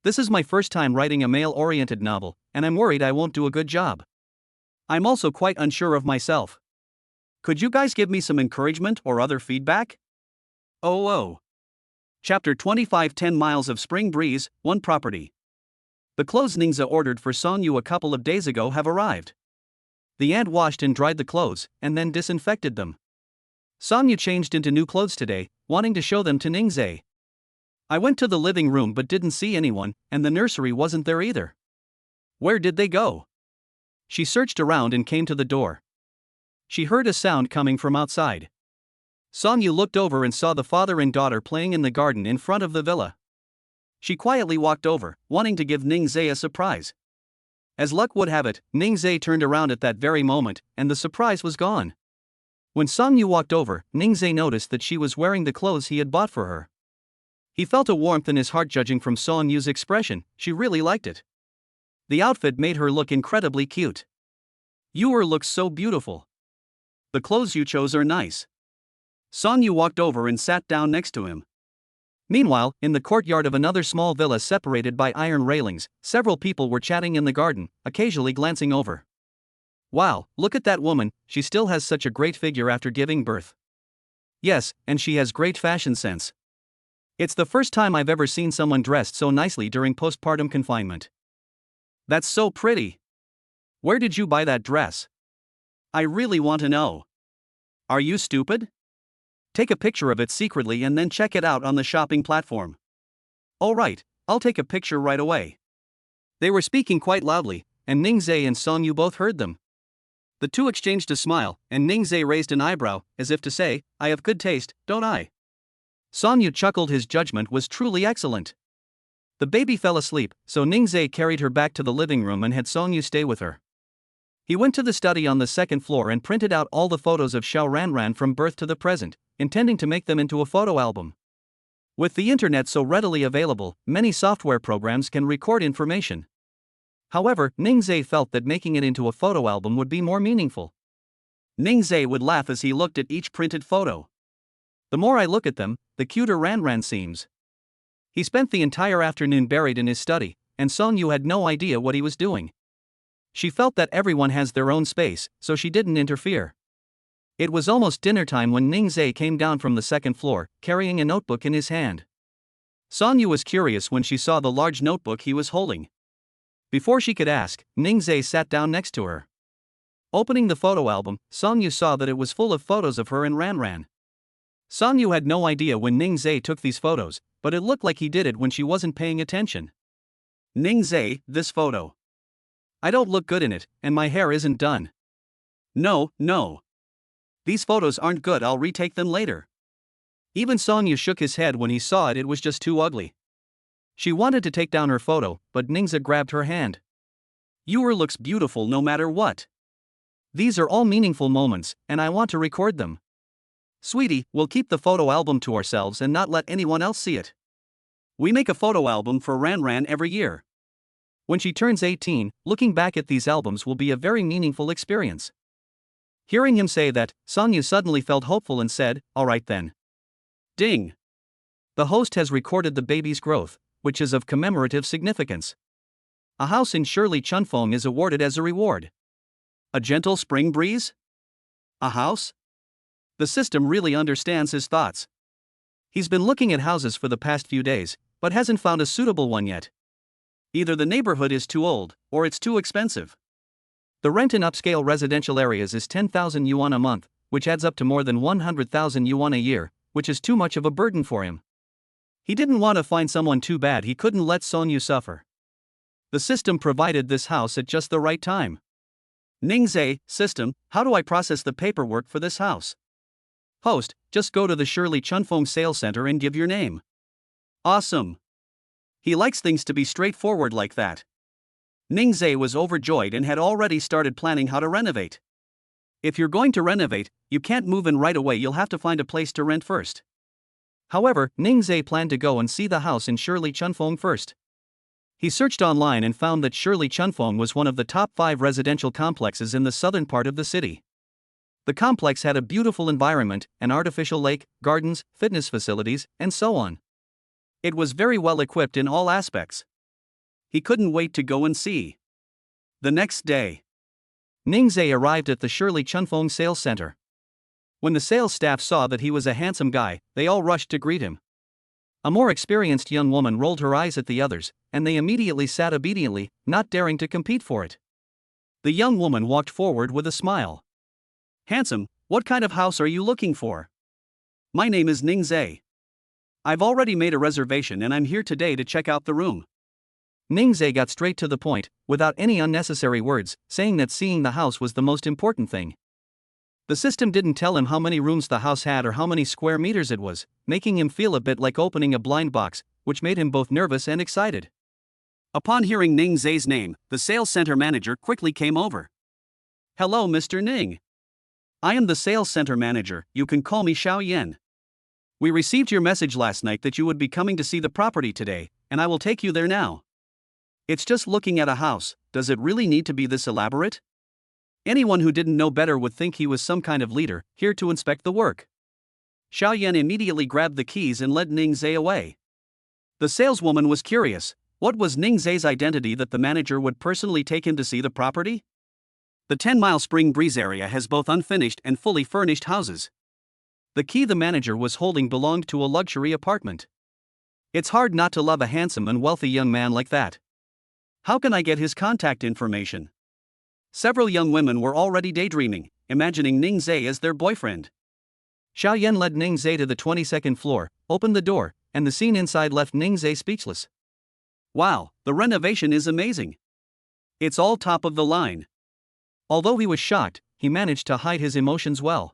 This is my first time writing a male-oriented novel, and I'm worried I won't do a good job. I'm also quite unsure of myself. Could you guys give me some encouragement or other feedback? Oh. Chapter 25, 10 Miles of Spring Breeze, 1 Property. The clothes Ning Zhe ordered for Song Yu a couple of days ago have arrived. The aunt washed and dried the clothes, and then disinfected them. Song Yu changed into new clothes today, wanting to show them to Ning Zhe. I went to the living room but didn't see anyone, and the nursery wasn't there either. Where did they go? She searched around and came to the door. She heard a sound coming from outside. Song Yu looked over and saw the father and daughter playing in the garden in front of the villa. She quietly walked over, wanting to give Ning Zhe a surprise. As luck would have it, Ning Zhe turned around at that very moment, and the surprise was gone. When Song Yu walked over, Ning Zhe noticed that she was wearing the clothes he had bought for her. He felt a warmth in his heart judging from Song Yu's expression. She really liked it. The outfit made her look incredibly cute. You looks so beautiful. The clothes you chose are nice. Song Yu walked over and sat down next to him. Meanwhile, in the courtyard of another small villa separated by iron railings, several people were chatting in the garden, occasionally glancing over. Wow, look at that woman, she still has such a great figure after giving birth. Yes, and she has great fashion sense. It's the first time I've ever seen someone dressed so nicely during postpartum confinement. That's so pretty. Where did you buy that dress? I really want to know. Are you stupid? Take a picture of it secretly and then check it out on the shopping platform. All right, I'll take a picture right away. They were speaking quite loudly, and Ning Zhe and Song Yu both heard them. The two exchanged a smile, and Ningzai raised an eyebrow, as if to say, I have good taste, don't I? Song Yu chuckled. His judgment was truly excellent. The baby fell asleep, so Ningzai carried her back to the living room and had Song Yu stay with her. He went to the study on the second floor and printed out all the photos of Xiao Ranran from birth to the present, intending to make them into a photo album. With the internet so readily available, many software programs can record information. However, Ningzai felt that making it into a photo album would be more meaningful. Ningzai would laugh as he looked at each printed photo. The more I look at them, the cuter Ranran seems. He spent the entire afternoon buried in his study, and Song Yu had no idea what he was doing. She felt that everyone has their own space, so she didn't interfere. It was almost dinner time when Ningzai came down from the second floor, carrying a notebook in his hand. Song Yu was curious when she saw the large notebook he was holding. Before she could ask, Ningzai sat down next to her. Opening the photo album, Song Yu saw that it was full of photos of her and Ranran. Song Yu had no idea when Ningzai took these photos, but it looked like he did it when she wasn't paying attention. Ningzai, this photo. I don't look good in it, and my hair isn't done. No. These photos aren't good, I'll retake them later. Even Song Yu shook his head when he saw it was just too ugly. She wanted to take down her photo, but Ningzai grabbed her hand. Your looks beautiful no matter what. These are all meaningful moments, and I want to record them. Sweetie, we'll keep the photo album to ourselves and not let anyone else see it. We make a photo album for Ranran every year. When she turns 18, looking back at these albums will be a very meaningful experience. Hearing him say that, Song Yu suddenly felt hopeful and said, all right then. Ding! The host has recorded the baby's growth, which is of commemorative significance. A house in Shirley Chunfeng is awarded as a reward. A gentle spring breeze? A house? The system really understands his thoughts. He's been looking at houses for the past few days, but hasn't found a suitable one yet. Either the neighborhood is too old, or it's too expensive. The rent in upscale residential areas is 10,000 yuan a month, which adds up to more than 100,000 yuan a year, which is too much of a burden for him. He didn't want to find someone too bad he couldn't let Song Yu suffer. The system provided this house at just the right time. Ningzai, system, how do I process the paperwork for this house? Host, just go to the Shirley Chunfeng Sales Center and give your name. Awesome. He likes things to be straightforward like that. Ningzai was overjoyed and had already started planning how to renovate. If you're going to renovate, you can't move in right away, you'll have to find a place to rent first. However, Ningzai planned to go and see the house in Shirley Chunfeng first. He searched online and found that Shirley Chunfeng was one of the top 5 residential complexes in the southern part of the city. The complex had a beautiful environment, an artificial lake, gardens, fitness facilities, and so on. It was very well equipped in all aspects. He couldn't wait to go and see. The next day, Ningzai arrived at the Shirley Chunfeng Sales Center. When the sales staff saw that he was a handsome guy, they all rushed to greet him. A more experienced young woman rolled her eyes at the others, and they immediately sat obediently, not daring to compete for it. The young woman walked forward with a smile. Handsome, what kind of house are you looking for? My name is Ningzai. I've already made a reservation and I'm here today to check out the room. Ningzai got straight to the point, without any unnecessary words, saying that seeing the house was the most important thing. The system didn't tell him how many rooms the house had or how many square meters it was, making him feel a bit like opening a blind box, which made him both nervous and excited. Upon hearing Ningzai's name, the sales center manager quickly came over. Hello, Mr. Ning. I am the sales center manager, you can call me Xiao Yan. We received your message last night that you would be coming to see the property today, and I will take you there now. It's just looking at a house, does it really need to be this elaborate? Anyone who didn't know better would think he was some kind of leader, here to inspect the work. Xiao Yan immediately grabbed the keys and led Ningzai away. The saleswoman was curious, what was Ningzai's identity that the manager would personally take him to see the property? The 10-mile Spring Breeze area has both unfinished and fully furnished houses. The key the manager was holding belonged to a luxury apartment. It's hard not to love a handsome and wealthy young man like that. How can I get his contact information? Several young women were already daydreaming, imagining Ningzai as their boyfriend. Xiao Yan led Ningzai to the 22nd floor, opened the door, and the scene inside left Ningzai speechless. Wow, the renovation is amazing. It's all top of the line. Although he was shocked, he managed to hide his emotions well.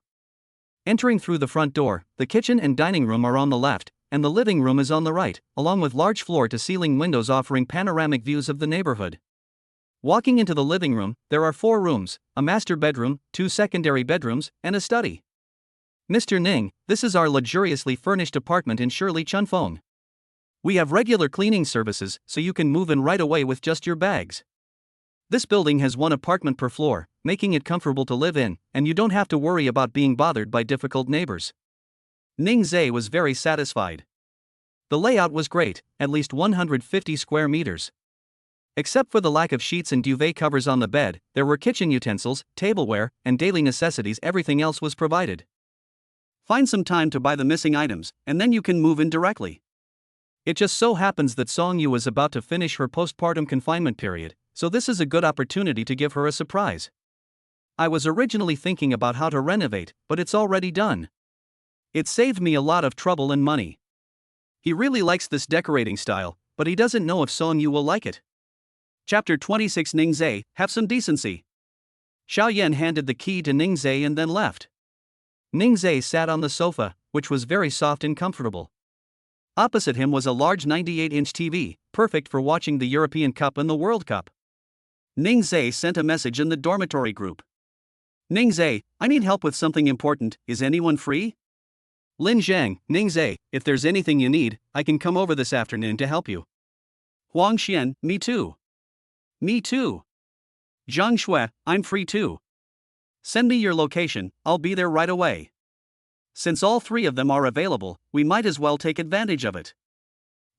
Entering through the front door, the kitchen and dining room are on the left, and the living room is on the right, along with large floor-to-ceiling windows offering panoramic views of the neighborhood. Walking into the living room, there are 4 rooms, a master bedroom, 2 secondary bedrooms, and a study. Mr. Ning, this is our luxuriously furnished apartment in Shirley Chunfeng. We have regular cleaning services, so you can move in right away with just your bags. This building has 1 apartment per floor, making it comfortable to live in, and you don't have to worry about being bothered by difficult neighbors. Ning Zhe was very satisfied. The layout was great, at least 150 square meters. Except for the lack of sheets and duvet covers on the bed, there were kitchen utensils, tableware, and daily necessities. Everything else was provided. Find some time to buy the missing items, and then you can move in directly. It just so happens that Song Yu was about to finish her postpartum confinement period, so this is a good opportunity to give her a surprise. I was originally thinking about how to renovate, but it's already done. It saved me a lot of trouble and money. He really likes this decorating style, but he doesn't know if Song Yu will like it. Chapter 26 Ning Zhe, have some decency. Xiao Yan handed the key to Ning Zhe and then left. Ning Zhe sat on the sofa, which was very soft and comfortable. Opposite him was a large 98-inch TV, perfect for watching the European Cup and the World Cup. Ning Zhe sent a message in the dormitory group. Ning Zhe, I need help with something important, is anyone free? Lin Zhang, Ning Zhe, if there's anything you need, I can come over this afternoon to help you. Huang Xian, me too. Me too. Zhang Shui, I'm free too. Send me your location, I'll be there right away. Since all 3 of them are available, we might as well take advantage of it.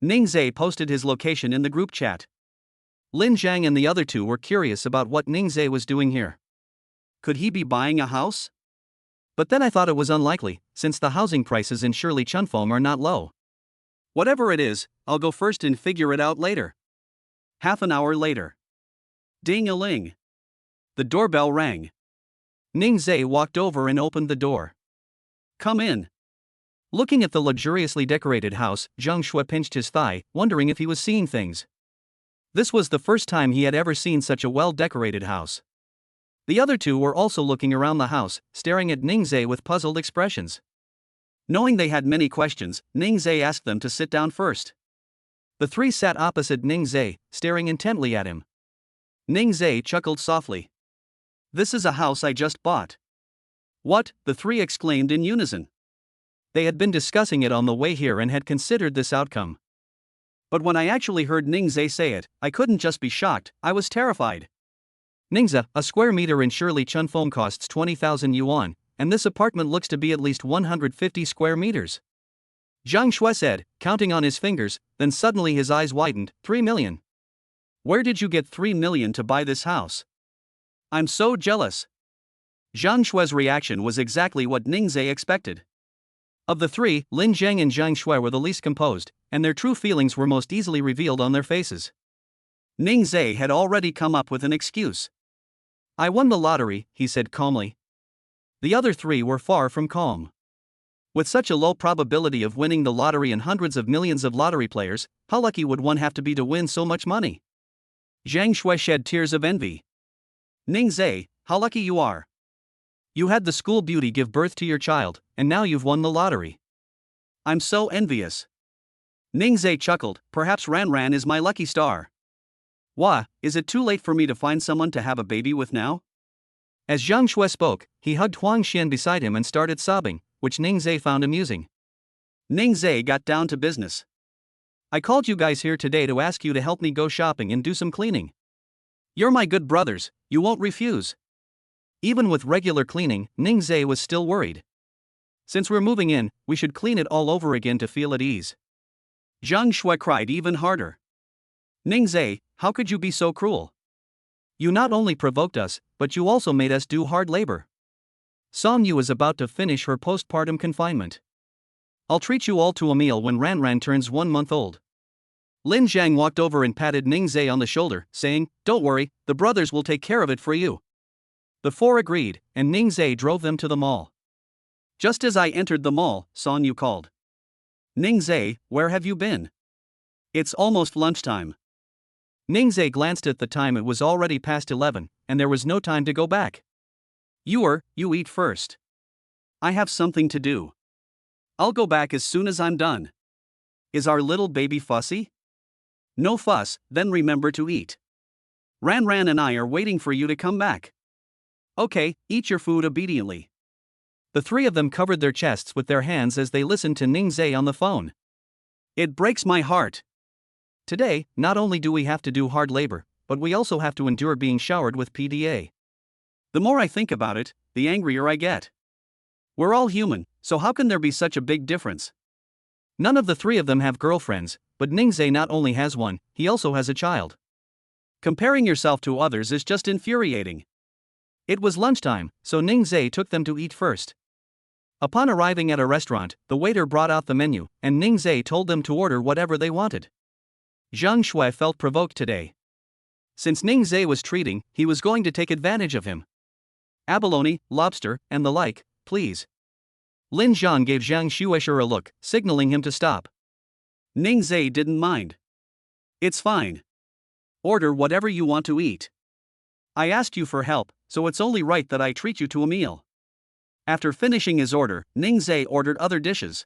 Ning Zhe posted his location in the group chat. Lin Zhang and the other 2 were curious about what Ning Zhe was doing here. Could he be buying a house? But then I thought it was unlikely, since the housing prices in Shirley Chunfeng are not low. Whatever it is, I'll go first and figure it out later. Half an hour later. Ding-a-ling. The doorbell rang. Ning Zhe walked over and opened the door. Come in. Looking at the luxuriously decorated house, Zhang Shui pinched his thigh, wondering if he was seeing things. This was the first time he had ever seen such a well-decorated house. The other 2 were also looking around the house, staring at Ning Zhe with puzzled expressions. Knowing they had many questions, Ning Zhe asked them to sit down first. The 3 sat opposite Ning Zhe, staring intently at him. Ning Zhe chuckled softly. This is a house I just bought. What? The 3 exclaimed in unison. They had been discussing it on the way here and had considered this outcome. But when I actually heard Ning Zhe say it, I couldn't just be shocked, I was terrified. Ningzhe, a square meter in Shirley Chunfeng costs 20,000 yuan, and this apartment looks to be at least 150 square meters. Zhang Shui said, counting on his fingers, then suddenly his eyes widened. 3 million. Where did you get 3 million to buy this house? I'm so jealous. Zhang Shui's reaction was exactly what Ning Zhe expected. Of the 3, Lin Zhang and Zhang Shui were the least composed, and their true feelings were most easily revealed on their faces. Ning Zhe had already come up with an excuse. I won the lottery, he said calmly. The other 3 were far from calm. With such a low probability of winning the lottery and hundreds of millions of lottery players, how lucky would one have to be to win so much money? Zhang Shui shed tears of envy. Ning Zhe, how lucky you are. You had the school beauty give birth to your child, and now you've won the lottery. I'm so envious. Ning Zhe chuckled, perhaps Ran Ran is my lucky star. Wah, is it too late for me to find someone to have a baby with now? As Zhang Shui spoke, he hugged Huang Xian beside him and started sobbing, which Ning Zhe found amusing. Ning Zhe got down to business. I called you guys here today to ask you to help me go shopping and do some cleaning. You're my good brothers, you won't refuse. Even with regular cleaning, Ning Zhe was still worried. Since we're moving in, we should clean it all over again to feel at ease. Zhang Shui cried even harder. Ning Zhe, how could you be so cruel? You not only provoked us, but you also made us do hard labor. Song Yu is about to finish her postpartum confinement. I'll treat you all to a meal when Ran Ran turns 1 month old. Lin Zhang walked over and patted Ning Zhe on the shoulder, saying, Don't worry, the brothers will take care of it for you. The 4 agreed, and Ning Zhe drove them to the mall. Just as I entered the mall, Song Yu called. Ning Zhe, where have you been? It's almost lunchtime. Ning Zhe glanced at the time. It was already past 11, and there was no time to go back. You eat first. I have something to do. I'll go back as soon as I'm done. Is our little baby fussy? No fuss, then remember to eat. Ran Ran and I are waiting for you to come back. Okay, eat your food obediently. The three of them covered their chests with their hands as they listened to Ningzai on the phone. It breaks my heart. Today, not only do we have to do hard labor, but we also have to endure being showered with PDA. The more I think about it, the angrier I get. We're all human, so how can there be such a big difference? None of the three of them have girlfriends, but Ningzai not only has one, he also has a child. Comparing yourself to others is just infuriating. It was lunchtime, so Ningzai took them to eat first. Upon arriving at a restaurant, the waiter brought out the menu, and Ningzai told them to order whatever they wanted. Zhang Shui felt provoked today. Since Ningzai was treating, he was going to take advantage of him. Abalone, lobster, and the like, please. Lin Zhang gave Zhang Shuisher a look, signaling him to stop. Ningzai didn't mind. It's fine. Order whatever you want to eat. I asked you for help, so it's only right that I treat you to a meal. After finishing his order, Ningzai ordered other dishes.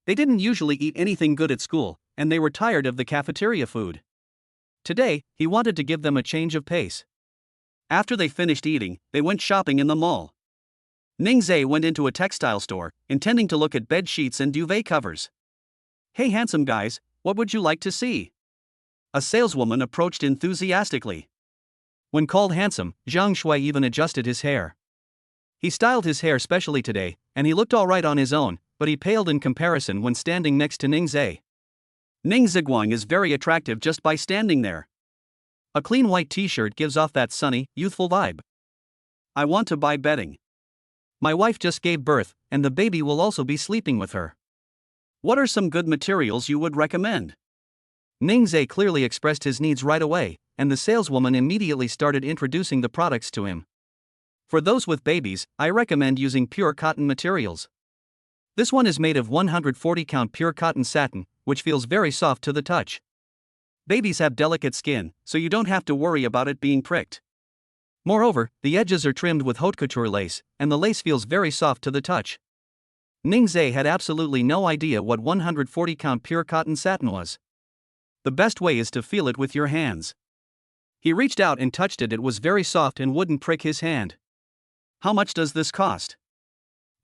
They didn't usually eat anything good at school, and they were tired of the cafeteria food. Today, he wanted to give them a change of pace. After they finished eating, they went shopping in the mall. Ningzai went into a textile store, intending to look at bed sheets and duvet covers. Hey handsome guys, what would you like to see? A saleswoman approached enthusiastically. When called handsome, Zhang Shui even adjusted his hair. He styled his hair specially today, and he looked alright on his own, but he paled in comparison when standing next to Ningzai. Ning Ziguang is very attractive just by standing there. A clean white t-shirt gives off that sunny, youthful vibe. I want to buy bedding. My wife just gave birth, and the baby will also be sleeping with her. What are some good materials you would recommend? Ningzai clearly expressed his needs right away, and the saleswoman immediately started introducing the products to him. For those with babies, I recommend using pure cotton materials. This one is made of 140 count pure cotton satin, which feels very soft to the touch. Babies have delicate skin, so you don't have to worry about it being pricked. Moreover, the edges are trimmed with haute couture lace, and the lace feels very soft to the touch. Ningzai had absolutely no idea what 140 count pure cotton satin was. The best way is to feel it with your hands. He reached out and touched it. It was very soft and wouldn't prick his hand. How much does this cost?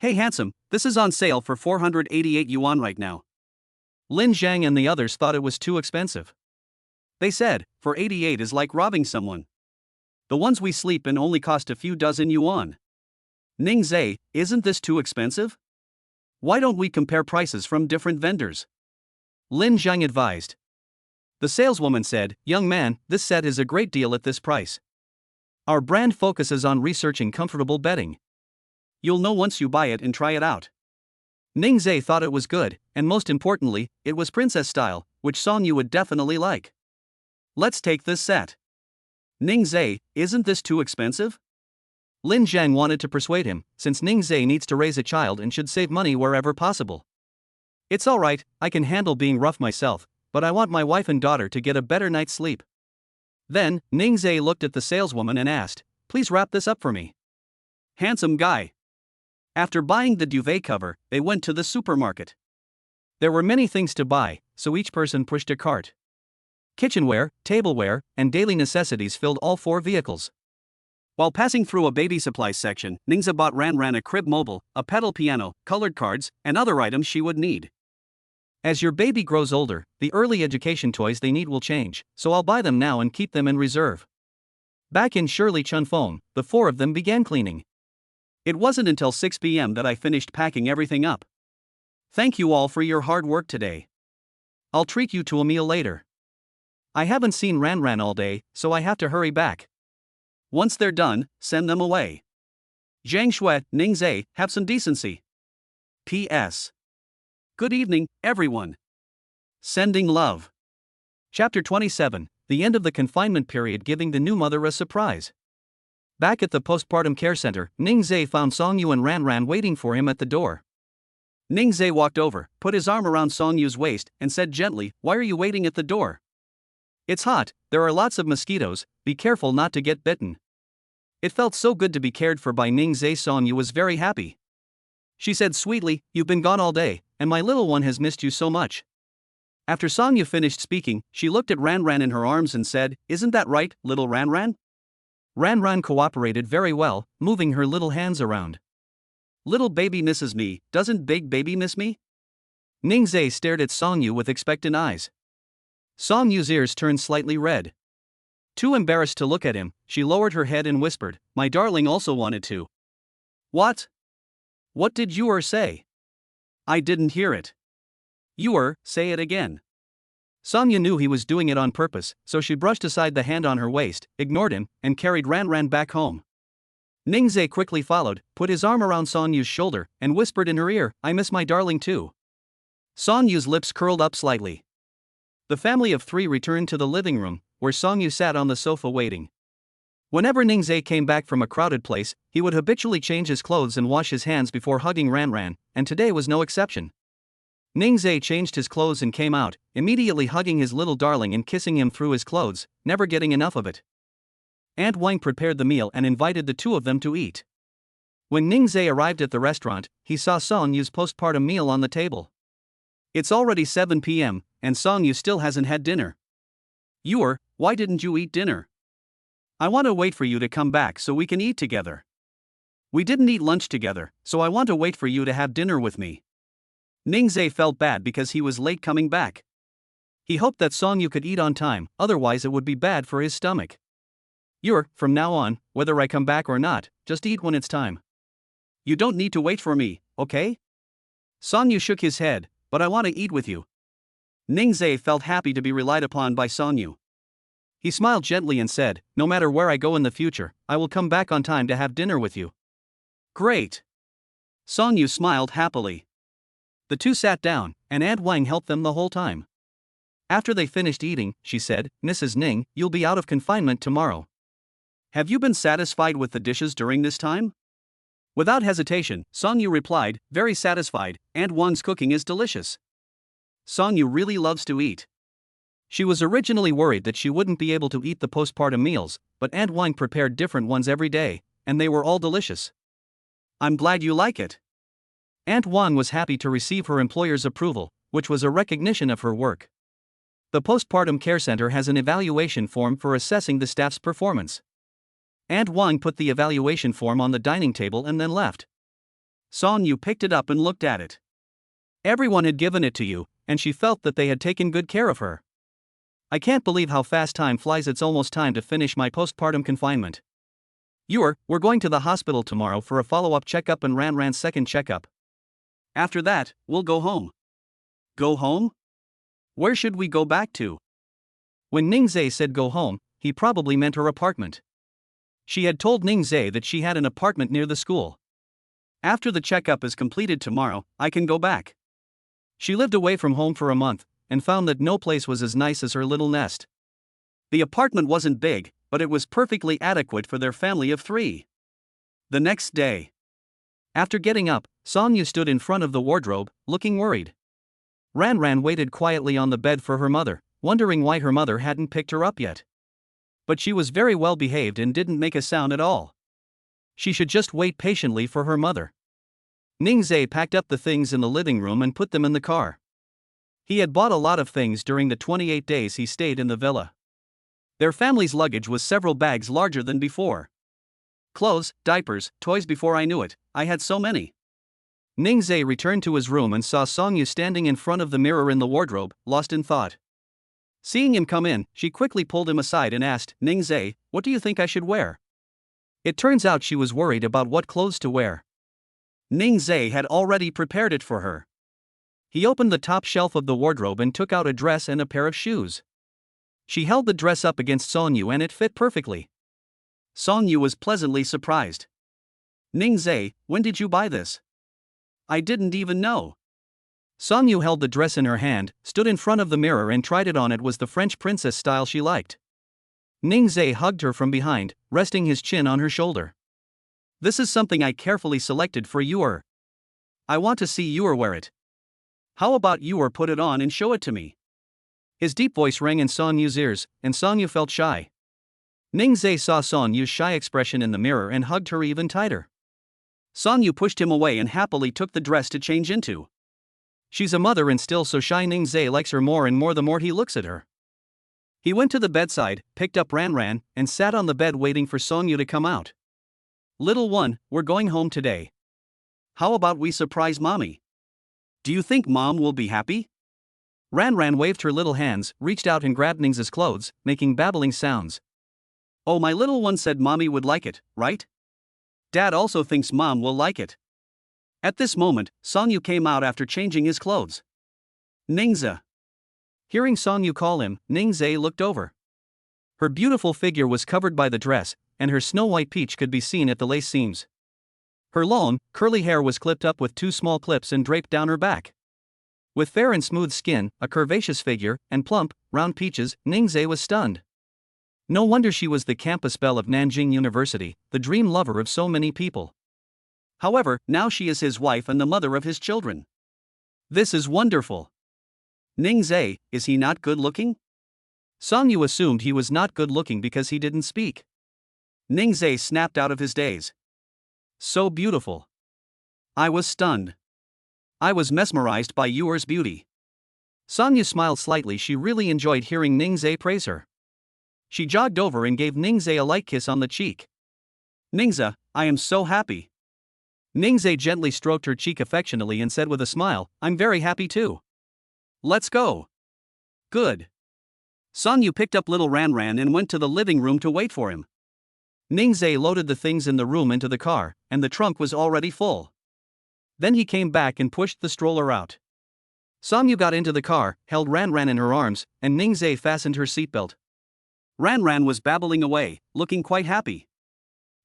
Hey handsome, this is on sale for 488 yuan right now. Lin Zhang and the others thought it was too expensive. They said, for 88 is like robbing someone. The ones we sleep in only cost a few dozen yuan. Ningzai, isn't this too expensive? Why don't we compare prices from different vendors? Lin Zhang advised. The saleswoman said, young man, this set is a great deal at this price. Our brand focuses on researching comfortable bedding. You'll know once you buy it and try it out. Ningzai thought it was good, and most importantly, it was princess style, which Song Yu would definitely like. Let's take this set. Ningzai, isn't this too expensive? Lin Zhang wanted to persuade him, since Ningzai needs to raise a child and should save money wherever possible. It's alright, I can handle being rough myself, but I want my wife and daughter to get a better night's sleep. Then, Ningzai looked at the saleswoman and asked, please wrap this up for me. Handsome guy. After buying the duvet cover, they went to the supermarket. There were many things to buy, so each person pushed a cart. Kitchenware, tableware, and daily necessities filled all four vehicles. While passing through a baby supplies section, Ningzai bought Ran a crib mobile, a pedal piano, colored cards, and other items she would need. As your baby grows older, the early education toys they need will change, so I'll buy them now and keep them in reserve. Back in Shirley Chunfeng, the four of them began cleaning. It wasn't until 6 p.m. that I finished packing everything up. Thank you all for your hard work today. I'll treat you to a meal later. I haven't seen Ran all day, so I have to hurry back. Once they're done, send them away. Zhang Shui, Ningzai, have some decency. P.S. Good evening, everyone. Sending love. Chapter 27, the end of the confinement period, giving the new mother a surprise. Back at the postpartum care center, Ningzai found Song Yu and Ran waiting for him at the door. Ningzai walked over, put his arm around Song Yu's waist, and said gently, why are you waiting at the door? It's hot, there are lots of mosquitoes, be careful not to get bitten. It felt so good to be cared for by Ning Zhe. Song Yu was very happy. She said sweetly, "You've been gone all day, and my little one has missed you so much." After Song Yu finished speaking, she looked at Ran Ran in her arms and said, "Isn't that right, little Ran Ran?" Ran Ran cooperated very well, moving her little hands around. "Little baby misses me, doesn't big baby miss me?" Ning Zhe stared at Song Yu with expectant eyes. Song Yu's ears turned slightly red. Too embarrassed to look at him, she lowered her head and whispered, "My darling also wanted to." "What? What did you say?" "I didn't hear it." "You say it again." Song Yu knew he was doing it on purpose, so she brushed aside the hand on her waist, ignored him, and carried Ran Ran back home. Ning Zhe quickly followed, put his arm around Song Yu's shoulder, and whispered in her ear, "I miss my darling too." Song Yu's lips curled up slightly. The family of three returned to the living room, where Song Yu sat on the sofa waiting. Whenever Ning Zhe came back from a crowded place, he would habitually change his clothes and wash his hands before hugging Ran Ran, and today was no exception. Ning Zhe changed his clothes and came out, immediately hugging his little darling and kissing him through his clothes, never getting enough of it. Aunt Wang prepared the meal and invited the two of them to eat. When Ning Zhe arrived at the restaurant, he saw Song Yu's postpartum meal on the table. It's already 7 p.m., and Song Yu still hasn't had dinner. Why didn't you eat dinner?" "I want to wait for you to come back so we can eat together. We didn't eat lunch together, so I want to wait for you to have dinner with me." Ning Zhe felt bad because he was late coming back. He hoped that Song Yu could eat on time, otherwise it would be bad for his stomach. From now on, whether I come back or not, just eat when it's time. You don't need to wait for me, okay?" Song Yu shook his head, "But I want to eat with you." Ning Zhe felt happy to be relied upon by Song Yu. He smiled gently and said, "No matter where I go in the future, I will come back on time to have dinner with you." "Great." Song Yu smiled happily. The two sat down, and Aunt Wang helped them the whole time. After they finished eating, she said, "Mrs. Ning, you'll be out of confinement tomorrow. Have you been satisfied with the dishes during this time?" Without hesitation, Song Yu replied, "Very satisfied, Aunt Wang's cooking is delicious." Song Yu really loves to eat. She was originally worried that she wouldn't be able to eat the postpartum meals, but Aunt Wang prepared different ones every day, and they were all delicious. "I'm glad you like it." Aunt Wang was happy to receive her employer's approval, which was a recognition of her work. The postpartum care center has an evaluation form for assessing the staff's performance. Aunt Wang put the evaluation form on the dining table and then left. Song Yu picked it up and looked at it. Everyone had given it to you, and she felt that they had taken good care of her. "I can't believe how fast time flies. It's almost time to finish my postpartum confinement. We're going to the hospital tomorrow for a follow-up checkup and Ran Ran's second checkup. After that, we'll go home." "Go home? Where should we go back to?" When Ning Zhe said go home, he probably meant her apartment. She had told Ning Zhe that she had an apartment near the school. "After the checkup is completed tomorrow, I can go back." She lived away from home for a month, and found that no place was as nice as her little nest. The apartment wasn't big, but it was perfectly adequate for their family of three. The next day, after getting up, Song Yu stood in front of the wardrobe, looking worried. Ran Ran waited quietly on the bed for her mother, wondering why her mother hadn't picked her up yet. But she was very well behaved and didn't make a sound at all. She should just wait patiently for her mother. Ning Zhe packed up the things in the living room and put them in the car. He had bought a lot of things during the 28 days he stayed in the villa. Their family's luggage was several bags larger than before. Clothes, diapers, toys. Before I knew it, I had so many. Ning Zhe returned to his room and saw Song Yu standing in front of the mirror in the wardrobe, lost in thought. Seeing him come in, she quickly pulled him aside and asked, "Ning Zhe, what do you think I should wear?" It turns out she was worried about what clothes to wear. Ning Zhe had already prepared it for her. He opened the top shelf of the wardrobe and took out a dress and a pair of shoes. She held the dress up against Song Yu and it fit perfectly. Song Yu was pleasantly surprised. "Ning Zhe, when did you buy this?" "I didn't even know." Song Yu held the dress in her hand, stood in front of the mirror and tried it on. It was the French princess style she liked. Ning Zhe hugged her from behind, resting his chin on her shoulder. "This is something I carefully selected for you. I want to see you wear it. How about you put it on and show it to me?" His deep voice rang in Song Yu's ears, and Song Yu felt shy. Ningzhe saw Song Yu's shy expression in the mirror and hugged her even tighter. Song Yu pushed him away and happily took the dress to change into. She's a mother and still so shy. Ningzhe likes her more and more the more he looks at her. He went to the bedside, picked up Ran, and sat on the bed waiting for Song Yu to come out. Little one, we're going home today. How about we surprise mommy? Do you think mom will be happy? Ran waved her little hands, reached out and grabbed Ningzhe's clothes, making babbling sounds. Oh, my little one said mommy would like it, right? Dad also thinks mom will like it. At this moment, Song Yu came out after changing his clothes. Ningzhe. Hearing Song Yu call him, Ningzhe looked over. Her beautiful figure was covered by the dress, and her snow-white peach could be seen at the lace seams. Her long, curly hair was clipped up with two small clips and draped down her back. With fair and smooth skin, a curvaceous figure, and plump, round peaches, Ningzhe was stunned. No wonder she was the campus belle of Nanjing University, the dream lover of so many people. However, now she is his wife and the mother of his children. This is wonderful. Ningzhe, is he not good looking? Song Yu assumed he was not good looking because he didn't speak. Ningzhe snapped out of his daze. So beautiful. I was stunned. I was mesmerized by yours beauty. Song Yu smiled slightly. She really enjoyed hearing Ningzhe praise her. She jogged over and gave Ningzhe a light kiss on the cheek. Ningzhe, I am so happy. Ningzhe gently stroked her cheek affectionately and said with a smile, I'm very happy too. Let's go. Good. Song Yu picked up little Ran and went to the living room to wait for him. Ningzhe loaded the things in the room into the car, and the trunk was already full. Then he came back and pushed the stroller out. Song Yu got into the car, held Ran in her arms, and Ningzhe fastened her seatbelt. Ran was babbling away, looking quite happy.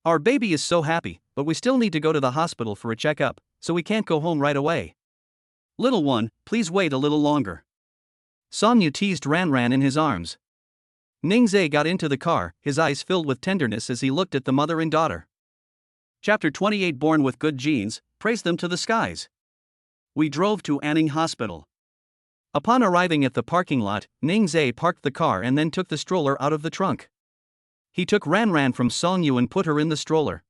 Our baby is so happy, but we still need to go to the hospital for a checkup, so we can't go home right away. Little one, please wait a little longer. Song Yu teased Ran in his arms. Ningzhe got into the car, his eyes filled with tenderness as he looked at the mother and daughter. Chapter 28. Born with good genes, praise them to the skies. We drove to Anning Hospital. Upon arriving at the parking lot, Ningzhe parked the car and then took the stroller out of the trunk. He took Ran from Song Yu and put her in the stroller.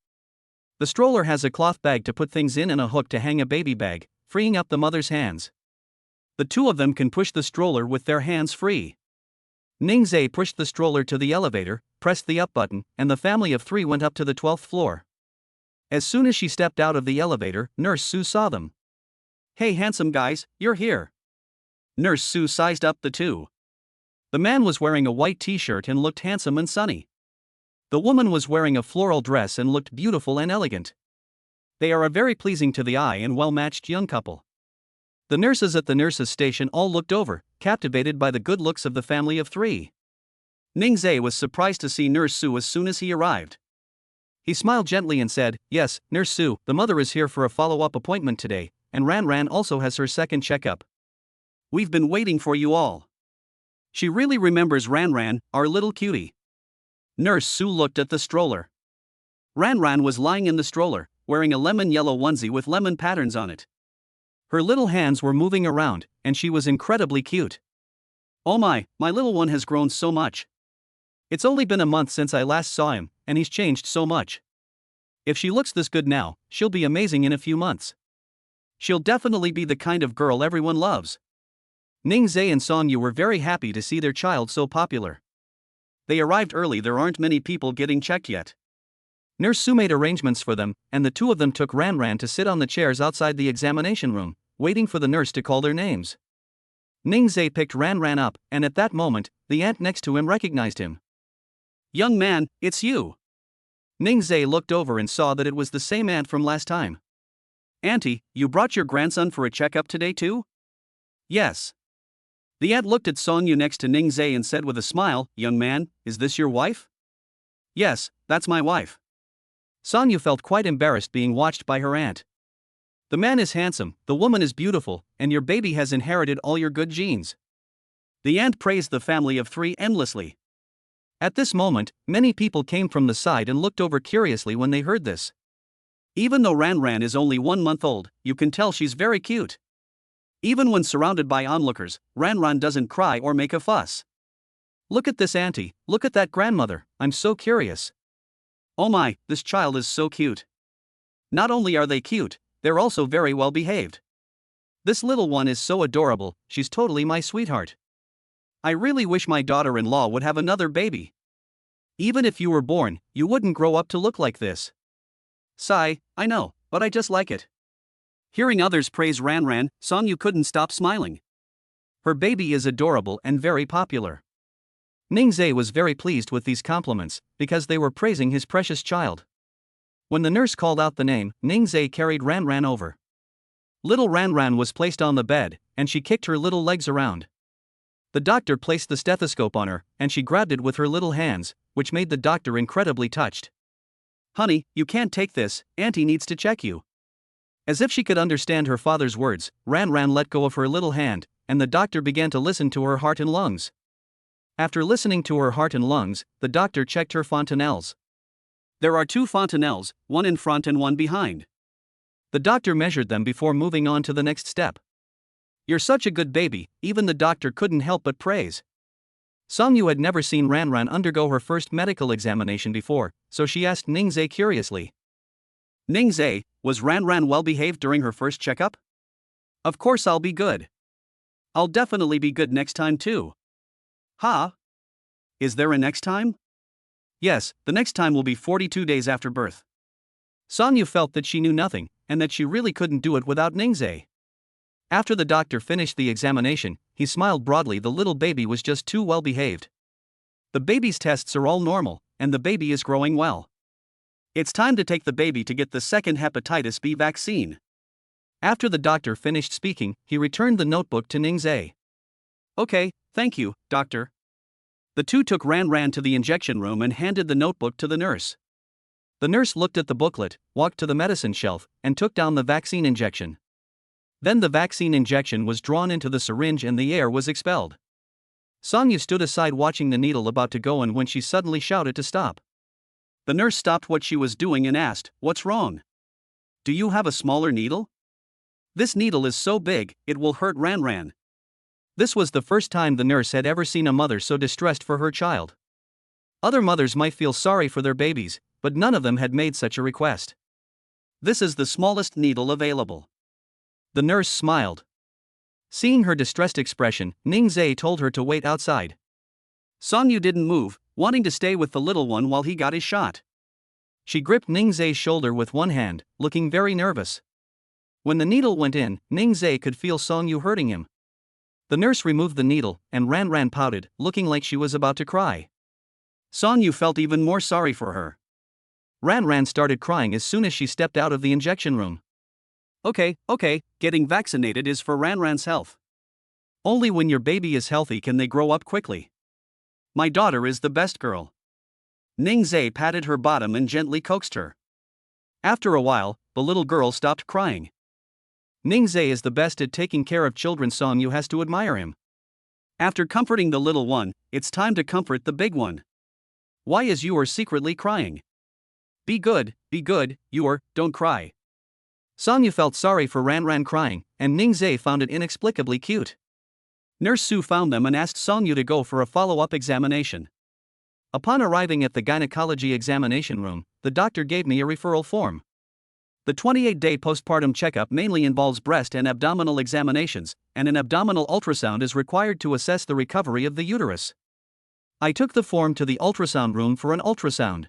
The stroller has a cloth bag to put things in and a hook to hang a baby bag, freeing up the mother's hands. The two of them can push the stroller with their hands free. Ningzhe pushed the stroller to the elevator, pressed the up button, and the family of three went up to the 12th floor. As soon as she stepped out of the elevator, Nurse Sue saw them. Hey handsome guys, you're here. Nurse Sue sized up the two. The man was wearing a white t-shirt and looked handsome and sunny. The woman was wearing a floral dress and looked beautiful and elegant. They are a very pleasing to the eye and well-matched young couple. The nurses at the nurses' station all looked over, captivated by the good looks of the family of three. Ningzhe was surprised to see Nurse Sue as soon as he arrived. He smiled gently and said, Yes, Nurse Sue, the mother is here for a follow-up appointment today, and Ran also has her second checkup. We've been waiting for you all. She really remembers Ran, our little cutie. Nurse Sue looked at the stroller. Ran was lying in the stroller, wearing a lemon yellow onesie with lemon patterns on it. Her little hands were moving around, and she was incredibly cute. Oh my little one has grown so much. It's only been a month since I last saw him, and he's changed so much. If she looks this good now, she'll be amazing in a few months. She'll definitely be the kind of girl everyone loves. Ningzhe and Song Yu were very happy to see their child so popular. They arrived early. There aren't many people getting checked yet. Nurse Sue made arrangements for them, and the two of them took Ran to sit on the chairs outside the examination room, waiting for the nurse to call their names. Ningzhe picked Ran up, and at that moment, the aunt next to him recognized him. Young man, it's you. Ningzhe looked over and saw that it was the same aunt from last time. Auntie, you brought your grandson for a checkup today too? Yes. The aunt looked at Song Yu next to Ningzhe and said with a smile, Young man, is this your wife? Yes, that's my wife. Song Yu felt quite embarrassed being watched by her aunt. The man is handsome, the woman is beautiful, and your baby has inherited all your good genes. The aunt praised the family of three endlessly. At this moment, many people came from the side and looked over curiously when they heard this. Even though Ran is only 1 month old, you can tell she's very cute. Even when surrounded by onlookers, Ran doesn't cry or make a fuss. Look at this auntie, look at that grandmother, I'm so curious. Oh my, this child is so cute. Not only are they cute, they're also very well behaved. This little one is so adorable, she's totally my sweetheart. I really wish my daughter-in-law would have another baby. Even if you were born, you wouldn't grow up to look like this. Sigh, I know, but I just like it. Hearing others praise Ran, Songyu couldn't stop smiling. Her baby is adorable and very popular. Ningzhe was very pleased with these compliments, because they were praising his precious child. When the nurse called out the name, Ningzhe carried Ran over. Little Ran was placed on the bed, and she kicked her little legs around. The doctor placed the stethoscope on her, and she grabbed it with her little hands, which made the doctor incredibly touched. Honey, you can't take this, Auntie needs to check you. As if she could understand her father's words, Ran let go of her little hand, and the doctor began to listen to her heart and lungs. After listening to her heart and lungs, the doctor checked her fontanelles. There are 2 fontanelles, one in front and one behind. The doctor measured them before moving on to the next step. You're such a good baby, even the doctor couldn't help but praise. Songyu had never seen Ran undergo her first medical examination before, so she asked Ningzhe curiously. Ningzhe, was Ran well behaved during her first checkup? Of course I'll be good. I'll definitely be good next time too. Huh? Is there a next time? Yes, the next time will be 42 days after birth. Songyu felt that she knew nothing, and that she really couldn't do it without Ningzhe. After the doctor finished the examination, he smiled broadly. The little baby was just too well behaved. The baby's tests are all normal, and the baby is growing well. It's time to take the baby to get the second hepatitis B vaccine. After the doctor finished speaking, he returned the notebook to Ningzhe. Okay, thank you, doctor. The two took Ran to the injection room and handed the notebook to the nurse. The nurse looked at the booklet, walked to the medicine shelf, and took down the vaccine injection. Then the vaccine injection was drawn into the syringe and the air was expelled. Songyu stood aside watching the needle about to go in when she suddenly shouted to stop. The nurse stopped what she was doing and asked, "What's wrong? Do you have a smaller needle? This needle is so big, it will hurt Ran." This was the first time the nurse had ever seen a mother so distressed for her child. Other mothers might feel sorry for their babies, but none of them had made such a request. This is the smallest needle available. The nurse smiled. Seeing her distressed expression, Ningzhe told her to wait outside. Songyu didn't move, wanting to stay with the little one while he got his shot. She gripped Ningzhe's shoulder with one hand, looking very nervous. When the needle went in, Ningzhe could feel Songyu hurting him. The nurse removed the needle, and Ran pouted, looking like she was about to cry. Songyu felt even more sorry for her. Ran started crying as soon as she stepped out of the injection room. Okay, getting vaccinated is for Ran's health. Only when your baby is healthy can they grow up quickly. My daughter is the best girl. Ningzhe patted her bottom and gently coaxed her. After a while, the little girl stopped crying. Ningzhe is the best at taking care of children. Songyu has to admire him. After comforting the little one, it's time to comfort the big one. Why is you secretly crying? Be good, you don't cry. Songyu felt sorry for Ran crying, and Ningzhe found it inexplicably cute. Nurse Su found them and asked Songyu to go for a follow-up examination. Upon arriving at the gynecology examination room, the doctor gave me a referral form. The 28-day postpartum checkup mainly involves breast and abdominal examinations, and an abdominal ultrasound is required to assess the recovery of the uterus. I took the form to the ultrasound room for an ultrasound.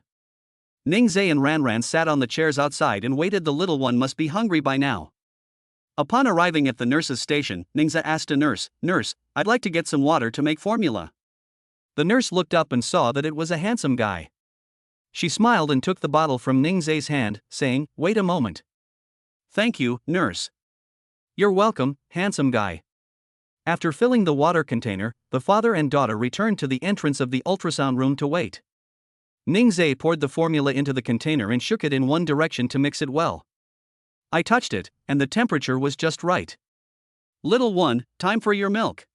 Ningzhe and Ran sat on the chairs outside and waited. The little one must be hungry by now. Upon arriving at the nurse's station, Ningzhe asked a nurse, "Nurse, I'd like to get some water to make formula." The nurse looked up and saw that it was a handsome guy. She smiled and took the bottle from Ningzhe's hand, saying, "Wait a moment." "Thank you, nurse." "You're welcome, handsome guy." After filling the water container, the father and daughter returned to the entrance of the ultrasound room to wait. Ningzhe poured the formula into the container and shook it in one direction to mix it well. I touched it, and the temperature was just right. "Little one, time for your milk.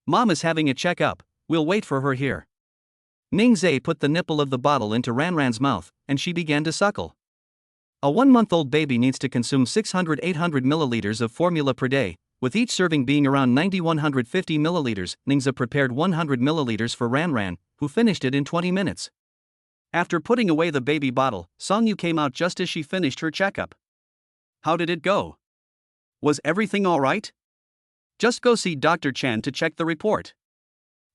Mom is having a checkup, we'll wait for her here." Ningzhe put the nipple of the bottle into Ran's mouth, and she began to suckle. A 1-month-old baby needs to consume 600-800 milliliters of formula per day, With each serving being around 150 milliliters, Ningze prepared 100 milliliters for Ranran, who finished it in 20 minutes. After putting away the baby bottle, Songyu came out just as she finished her checkup. How did it go? Was everything alright? Just go see Dr. Chen to check the report.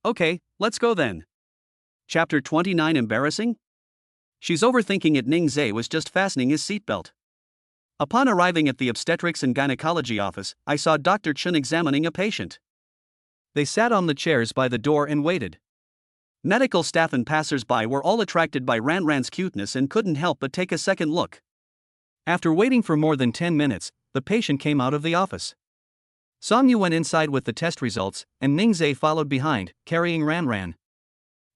Okay, let's go then. Chapter 29 Embarrassing? She's overthinking it. Ningze was just fastening his seatbelt. Upon arriving at the obstetrics and gynecology office, I saw Dr. Chen examining a patient. They sat on the chairs by the door and waited. Medical staff and passers-by were all attracted by Ranran's cuteness and couldn't help but take a second look. After waiting for more than 10 minutes, the patient came out of the office. Songyu went inside with the test results, and Ningze followed behind, carrying Ranran.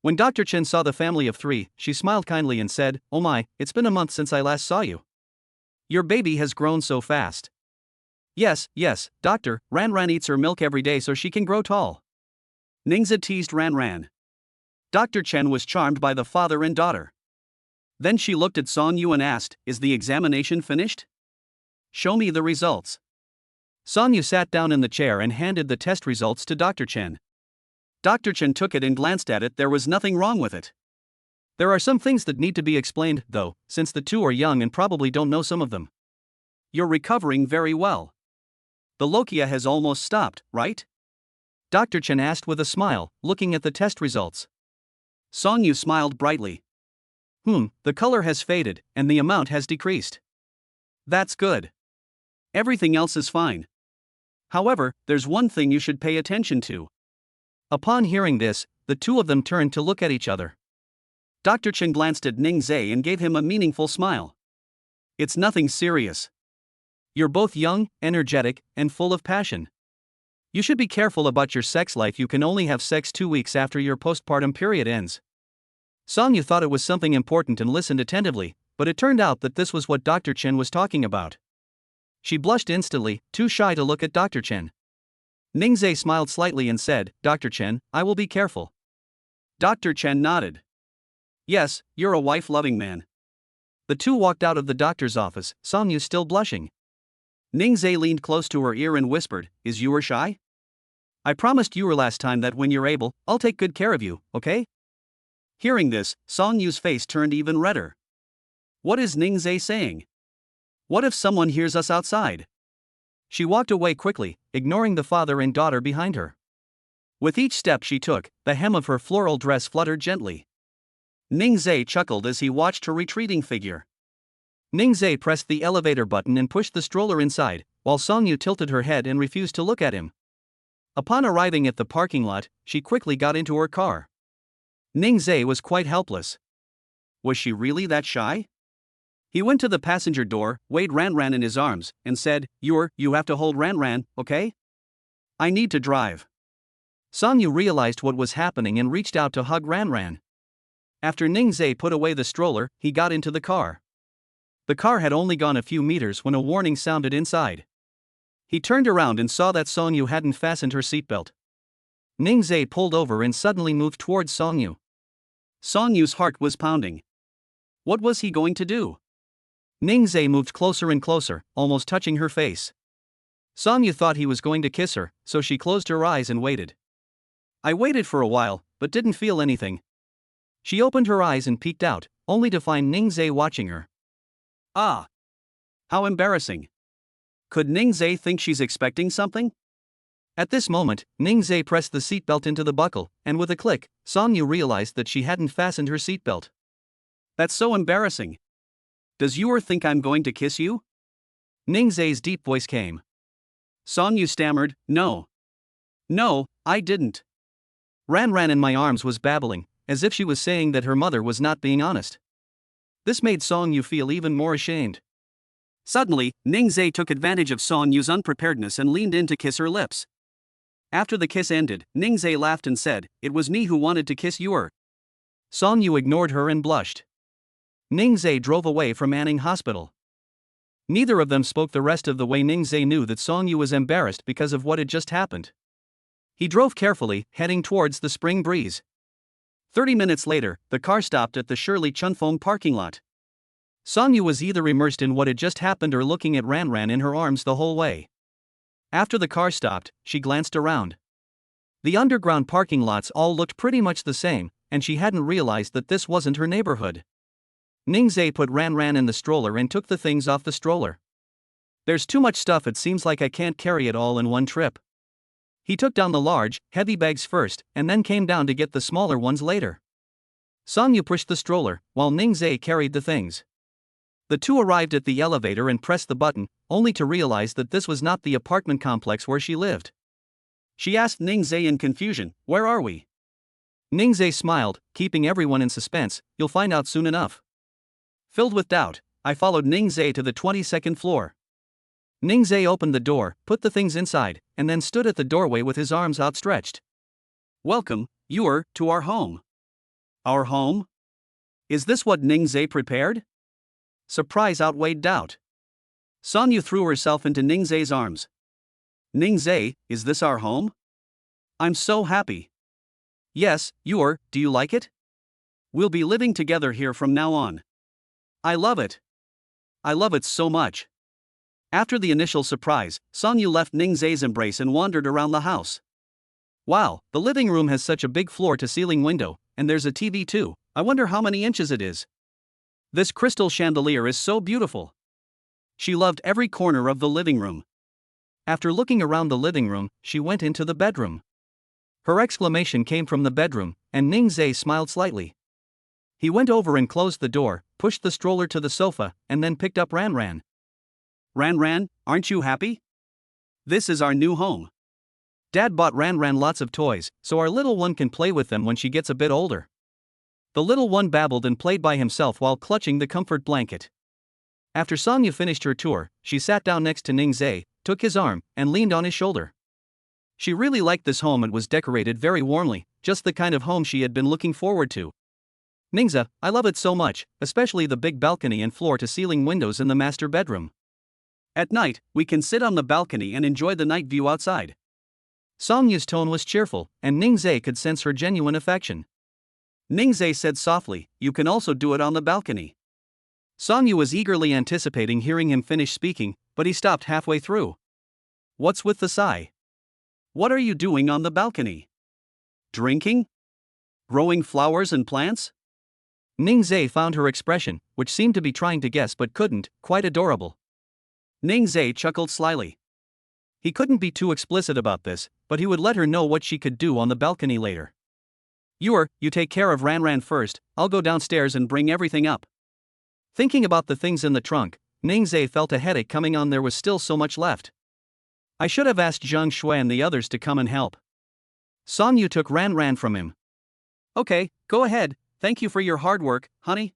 When Dr. Chen saw the family of 3, she smiled kindly and said, "Oh my, it's been a month since I last saw you. Your baby has grown so fast." Yes, doctor, Ranran eats her milk every day so she can grow tall." Ningze teased Ranran. Dr. Chen was charmed by the father and daughter. Then she looked at Songyu and asked, "Is the examination finished? Show me the results." Songyu sat down in the chair and handed the test results to Dr. Chen. Dr. Chen took it and glanced at it. There was nothing wrong with it. There are some things that need to be explained, though, since the two are young and probably don't know some of them. You're recovering very well. The lochia has almost stopped, right? Dr. Chen asked with a smile, looking at the test results. Songyu smiled brightly. The color has faded, and the amount has decreased. That's good. Everything else is fine. However, there's one thing you should pay attention to. Upon hearing this, the two of them turned to look at each other. Dr. Chen glanced at Ningze and gave him a meaningful smile. It's nothing serious. You're both young, energetic, and full of passion. You should be careful about your sex life. You can only have sex 2 weeks after your postpartum period ends. Songyu thought it was something important and listened attentively, but it turned out that this was what Dr. Chen was talking about. She blushed instantly, too shy to look at Dr. Chen. Ningze smiled slightly and said, "Dr. Chen, I will be careful." Dr. Chen nodded. "Yes, you're a wife-loving man." The two walked out of the doctor's office, Songyu still blushing. Ningze leaned close to her ear and whispered, "Is you shy? I promised you last time that when you're able, I'll take good care of you, okay?" Hearing this, Songyu's face turned even redder. What is Ningze saying? What if someone hears us outside? She walked away quickly, ignoring the father and daughter behind her. With each step she took, the hem of her floral dress fluttered gently. Ningze chuckled as he watched her retreating figure. Ningze pressed the elevator button and pushed the stroller inside, while Songyu tilted her head and refused to look at him. Upon arriving at the parking lot, she quickly got into her car. Ningze was quite helpless. Was she really that shy? He went to the passenger door, weighed Ranran in his arms, and said, You have to hold Ranran, okay? I need to drive." Songyu realized what was happening and reached out to hug Ranran. After Ningze put away the stroller, he got into the car. The car had only gone a few meters when a warning sounded inside. He turned around and saw that Songyu hadn't fastened her seatbelt. Ningze pulled over and suddenly moved towards Songyu. Songyu's heart was pounding. What was he going to do? Ningze moved closer and closer, almost touching her face. Songyu thought he was going to kiss her, so she closed her eyes and waited. I waited for a while, but didn't feel anything. She opened her eyes and peeked out, only to find Ningze watching her. Ah! How embarrassing. Could Ningze think she's expecting something? At this moment, Ningze pressed the seatbelt into the buckle, and with a click, Songyu realized that she hadn't fastened her seatbelt. That's so embarrassing. Does you think I'm going to kiss you? Ningze's deep voice came. Songyu stammered, No, I didn't. Ranran in my arms was babbling, as if she was saying that her mother was not being honest. This made Songyu feel even more ashamed. Suddenly, Ningze took advantage of Songyu's unpreparedness and leaned in to kiss her lips. After the kiss ended, Ningze laughed and said, It was me who wanted to kiss you. Songyu ignored her and blushed. Ningze drove away from Anning Hospital. Neither of them spoke the rest of the way. Ningze knew that Songyu was embarrassed because of what had just happened. He drove carefully, heading towards the Spring Breeze. 30 minutes later, the car stopped at the Shirley Chunfeng parking lot. Songyu was either immersed in what had just happened or looking at Ranran in her arms the whole way. After the car stopped, she glanced around. The underground parking lots all looked pretty much the same, and she hadn't realized that this wasn't her neighborhood. Ningzhe put Ran in the stroller and took the things off the stroller. There's too much stuff, it seems like I can't carry it all in one trip. He took down the large, heavy bags first, and then came down to get the smaller ones later. Songyu pushed the stroller, while Ningzhe carried the things. The two arrived at the elevator and pressed the button, only to realize that this was not the apartment complex where she lived. She asked Ningzhe in confusion, "Where are we?" Ningzhe smiled, keeping everyone in suspense. "You'll find out soon enough." Filled with doubt, I followed Ningzhe to the 22nd floor. Ningzhe opened the door, put the things inside, and then stood at the doorway with his arms outstretched. "Welcome, Yuan, to our home." "Our home? Is this what Ningzhe prepared?" Surprise outweighed doubt. Songyu threw herself into Ningzhe's arms. "Ningzhe, is this our home? I'm so happy." "Yes, Yuan, do you like it? We'll be living together here from now on." "I love it. I love it so much." After the initial surprise, Songyu left Ningzhe's embrace and wandered around the house. "Wow, the living room has such a big floor-to-ceiling window, and there's a TV too. I wonder how many inches it is. This crystal chandelier is so beautiful." She loved every corner of the living room. After looking around the living room, she went into the bedroom. Her exclamation came from the bedroom, and Ningzhe smiled slightly. He went over and closed the door, pushed the stroller to the sofa, and then picked up Ran. "Ran, aren't you happy? This is our new home. Dad bought Ran lots of toys, so our little one can play with them when she gets a bit older." The little one babbled and played by himself while clutching the comfort blanket. After Songyu finished her tour, she sat down next to Ningzhe, took his arm, and leaned on his shoulder. She really liked this home. It was decorated very warmly, just the kind of home she had been looking forward to. "Ningzhe, I love it so much, especially the big balcony and floor-to-ceiling windows in the master bedroom. At night, we can sit on the balcony and enjoy the night view outside." Songyu's tone was cheerful, and Ningzhe could sense her genuine affection. Ningzhe said softly, "You can also do it on the balcony." Songyu was eagerly anticipating hearing him finish speaking, but he stopped halfway through. "What's with the sigh? What are you doing on the balcony? Drinking? Growing flowers and plants?" Ningzhe found her expression, which seemed to be trying to guess but couldn't, quite adorable. Ningzhe chuckled slyly. He couldn't be too explicit about this, but he would let her know what she could do on the balcony later. "Yuan, you take care of Ran first, I'll go downstairs and bring everything up." Thinking about the things in the trunk, Ningzhe felt a headache coming on. There was still so much left. "I should have asked Zhang Shui and the others to come and help." Songyu took Ran from him. "Okay, go ahead, thank you for your hard work, honey."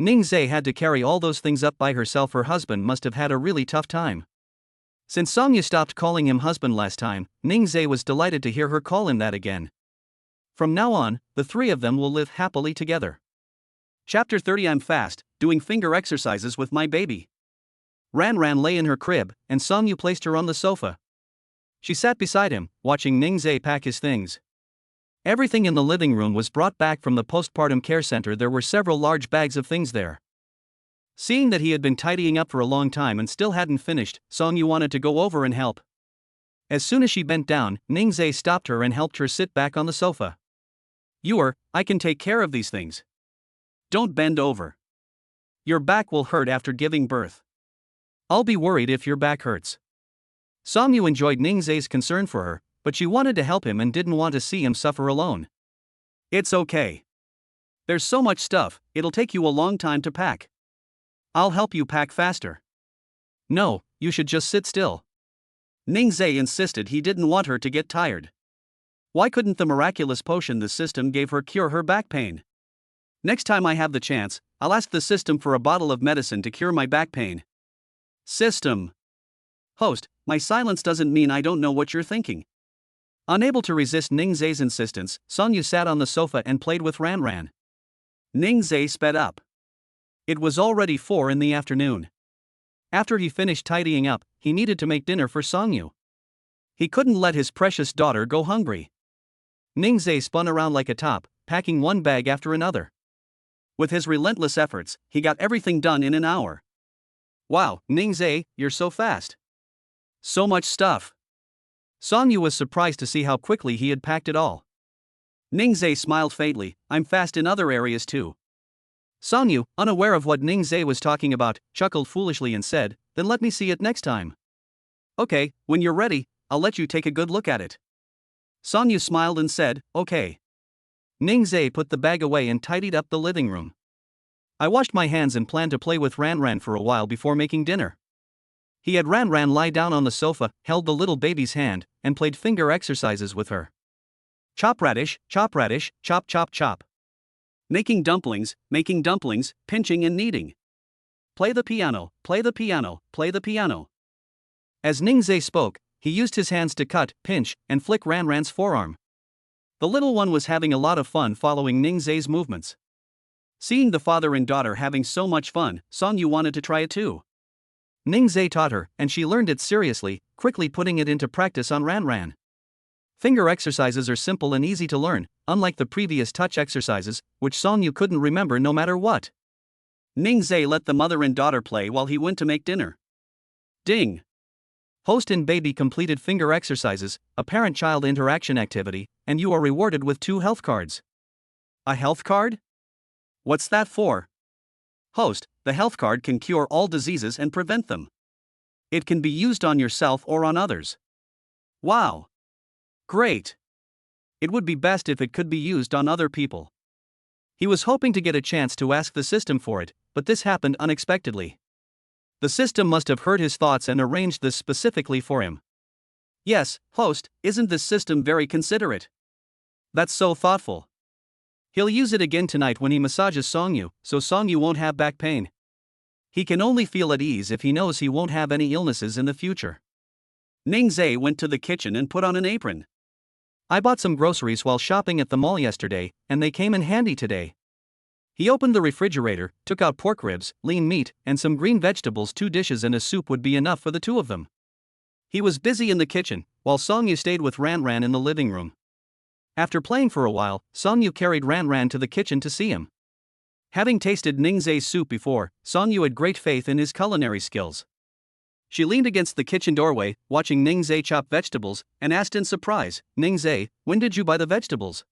Ningzhe had to carry all those things up by herself. Her husband must have had a really tough time. Since Songyu stopped calling him husband last time, Ningzhe was delighted to hear her call him that again. From now on, the three of them will live happily together. Chapter 30. I'm fast, doing finger exercises with my baby. Ran lay in her crib, and Songyu placed her on the sofa. She sat beside him, watching Ningzhe pack his things. Everything in the living room was brought back from the postpartum care center. There were several large bags of things there. Seeing that he had been tidying up for a long time and still hadn't finished, Songyu wanted to go over and help. As soon as she bent down, Ningzhe stopped her and helped her sit back on the sofa. "Yuan, I can take care of these things. Don't bend over. Your back will hurt after giving birth. I'll be worried if your back hurts." Songyu enjoyed Ningzhe's concern for her, but she wanted to help him and didn't want to see him suffer alone. "It's okay. There's so much stuff, it'll take you a long time to pack. I'll help you pack faster." "No, you should just sit still." Ningzhe insisted. He didn't want her to get tired. Why couldn't the miraculous potion the system gave her cure her back pain? "Next time I have the chance, I'll ask the system for a bottle of medicine to cure my back pain." System. Host, my silence doesn't mean I don't know what you're thinking. Unable to resist Ningzhe's insistence, Songyu sat on the sofa and played with Ran. Ningzhe sped up. It was already 4 in the afternoon. After he finished tidying up, he needed to make dinner for Songyu. He couldn't let his precious daughter go hungry. Ningzhe spun around like a top, packing one bag after another. With his relentless efforts, he got everything done in an hour. "Wow, Ningzhe, you're so fast." So much stuff. Song Yu was surprised to see how quickly he had packed it all. Ningzhe smiled faintly. I'm fast in other areas too. Song Yu, unaware of what Ningzhe was talking about, chuckled foolishly and said, then let me see it next time. Okay, when you're ready, I'll let you take a good look at it. Song Yu smiled and said, okay. Ningzhe put the bag away and tidied up the living room. I washed my hands and planned to play with Ranran for a while before making dinner. He had Ranran lie down on the sofa, held the little baby's hand, and played finger exercises with her. Chop radish, chop radish, chop chop chop. Making dumplings, pinching and kneading. Play the piano, play the piano, play the piano. As Ningzhe spoke, he used his hands to cut, pinch, and flick Ranran's forearm. The little one was having a lot of fun following Ningzhe's movements. Seeing the father and daughter having so much fun, Song Yu wanted to try it too. Ningzhe taught her, and she learned it seriously, quickly putting it into practice on Ranran. Finger exercises are simple and easy to learn, unlike the previous touch exercises, which Song Yu couldn't remember no matter what. Ningzhe let the mother and daughter play while he went to make dinner. Ding! Host and baby completed finger exercises, a parent-child interaction activity, and you are rewarded with 2 health cards. A health card? What's that for? Host, the health card can cure all diseases and prevent them. It can be used on yourself or on others. Wow! Great! It would be best if it could be used on other people. He was hoping to get a chance to ask the system for it, but this happened unexpectedly. The system must have heard his thoughts and arranged this specifically for him. Yes, host, isn't this system very considerate? That's so thoughtful. He'll use it again tonight when he massages Song Yu, so Song Yu won't have back pain. He can only feel at ease if he knows he won't have any illnesses in the future. Ningzhe went to the kitchen and put on an apron. I bought some groceries while shopping at the mall yesterday, and they came in handy today. He opened the refrigerator, took out pork ribs, lean meat, and some green vegetables. 2 dishes and a soup would be enough for the 2 of them. He was busy in the kitchen, while Song Yu stayed with Ranran in the living room. After playing for a while, Song Yu carried Ranran to the kitchen to see him. Having tasted Ningzhe's soup before, Song Yu had great faith in his culinary skills. She leaned against the kitchen doorway, watching Ningzhe chop vegetables, and asked in surprise, Ningzhe, when did you buy the vegetables?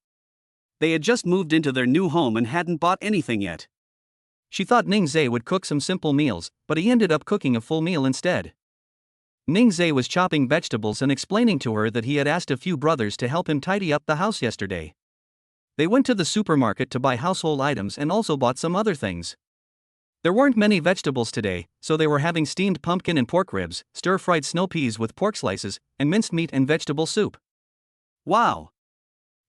They had just moved into their new home and hadn't bought anything yet. She thought Ningzhe would cook some simple meals, but he ended up cooking a full meal instead. Ningzhe was chopping vegetables and explaining to her that he had asked a few brothers to help him tidy up the house yesterday. They went to the supermarket to buy household items and also bought some other things. There weren't many vegetables today, so they were having steamed pumpkin and pork ribs, stir-fried snow peas with pork slices, and minced meat and vegetable soup. Wow!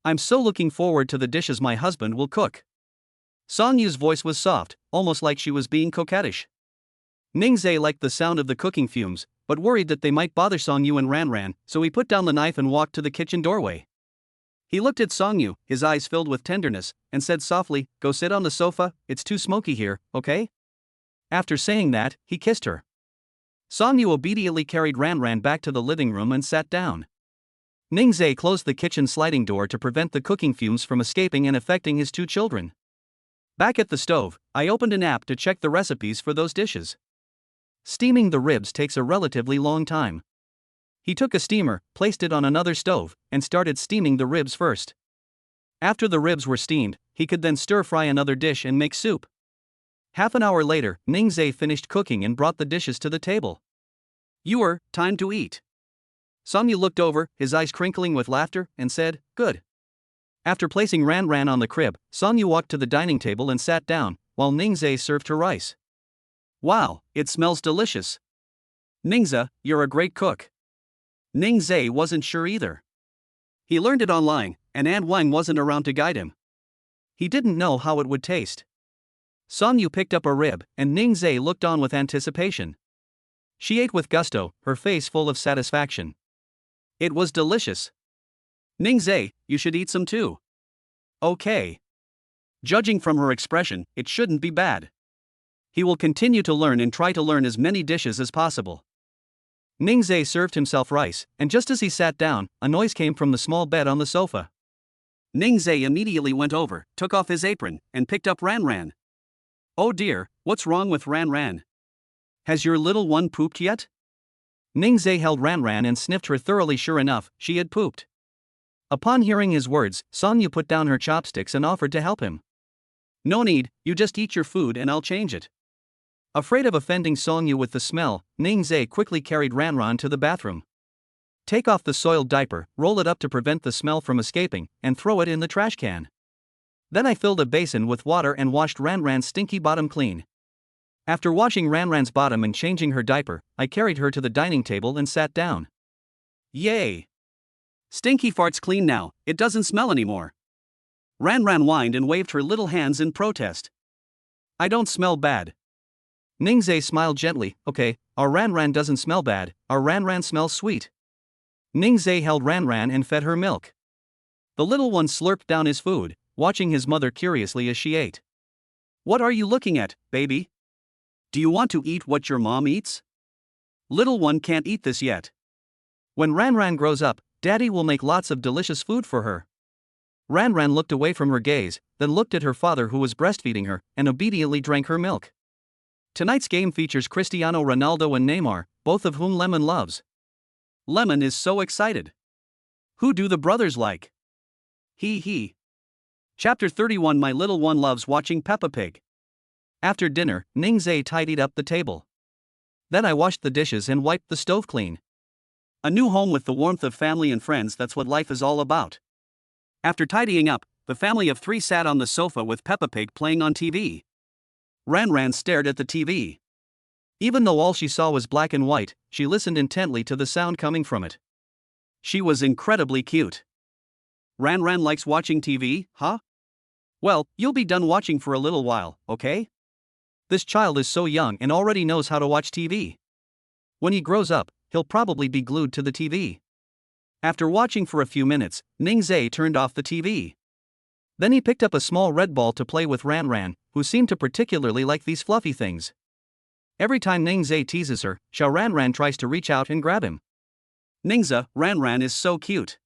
I'm so looking forward to the dishes my husband will cook. Song Yu's voice was soft, almost like she was being coquettish. Ningzhe liked the sound of the cooking fumes, but worried that they might bother Song Yu and Ranran, so he put down the knife and walked to the kitchen doorway. He looked at Song Yu, his eyes filled with tenderness, and said softly, "Go sit on the sofa, it's too smoky here, okay?" After saying that, he kissed her. Song Yu obediently carried Ranran back to the living room and sat down. Ningzhe closed the kitchen sliding door to prevent the cooking fumes from escaping and affecting his 2 children. Back at the stove, I opened an app to check the recipes for those dishes. Steaming the ribs takes a relatively long time. He took a steamer, placed it on another stove, and started steaming the ribs first. After the ribs were steamed, he could then stir-fry another dish and make soup. Half an hour later, Ningzhe finished cooking and brought the dishes to the table. Time to eat. Song Yu looked over, his eyes crinkling with laughter, and said, "Good." After placing Ranran on the crib, Song Yu walked to the dining table and sat down, while Ningzhe served her rice. "Wow, it smells delicious. Ningzhe, you're a great cook." Ningzhe wasn't sure either. He learned it online, and An Wang wasn't around to guide him. He didn't know how it would taste. Song Yu picked up a rib, and Ningzhe looked on with anticipation. She ate with gusto, her face full of satisfaction. It was delicious. "Ningzhe, you should eat some too." "Okay." Judging from her expression, it shouldn't be bad. He will continue to learn and try to learn as many dishes as possible. Ningzhe served himself rice, and just as he sat down, a noise came from the small bed on the sofa. Ningzhe immediately went over, took off his apron, and picked up Ranran. "Oh dear, what's wrong with Ranran? Has your little one pooped yet?" Ningzhe held Ranran and sniffed her thoroughly. Sure enough, she had pooped. Upon hearing his words, Songyu put down her chopsticks and offered to help him. No need, you just eat your food and I'll change it. Afraid of offending Songyu with the smell, Ningzhe quickly carried Ranran to the bathroom. Take off the soiled diaper, roll it up to prevent the smell from escaping, and throw it in the trash can. Then I filled a basin with water and washed Ranran's stinky bottom clean. After washing Ranran's bottom and changing her diaper, I carried her to the dining table and sat down. Yay! Stinky fart's clean now, it doesn't smell anymore. Ranran whined and waved her little hands in protest. I don't smell bad. Ningzhe smiled gently. Okay, our Ranran doesn't smell bad, our Ranran smells sweet. Ningzhe held Ranran and fed her milk. The little one slurped down his food, watching his mother curiously as she ate. What are you looking at, baby? Do you want to eat what your mom eats? Little one can't eat this yet. When Ranran grows up, Daddy will make lots of delicious food for her. Ranran looked away from her gaze, then looked at her father who was breastfeeding her, and obediently drank her milk. Tonight's game features Cristiano Ronaldo and Neymar, both of whom Lemon loves. Lemon is so excited. Who do the brothers like? He. Chapter 31. My little one loves watching Peppa Pig. After dinner, Ningzhe tidied up the table. Then I washed the dishes and wiped the stove clean. A new home with the warmth of family and friends, that's what life is all about. After tidying up, the family of 3 sat on the sofa with Peppa Pig playing on TV. Ranran stared at the TV. Even though all she saw was black and white, she listened intently to the sound coming from it. She was incredibly cute. Ranran likes watching TV, huh? Well, you'll be done watching for a little while, okay? This child is so young and already knows how to watch TV. When he grows up, he'll probably be glued to the TV. After watching for a few minutes, Ningzhe turned off the TV. Then he picked up a small red ball to play with Ranran, who seemed to particularly like these fluffy things. Every time Ningzhe teases her, Ranran tries to reach out and grab him. Ningzhe, Ranran is so cute.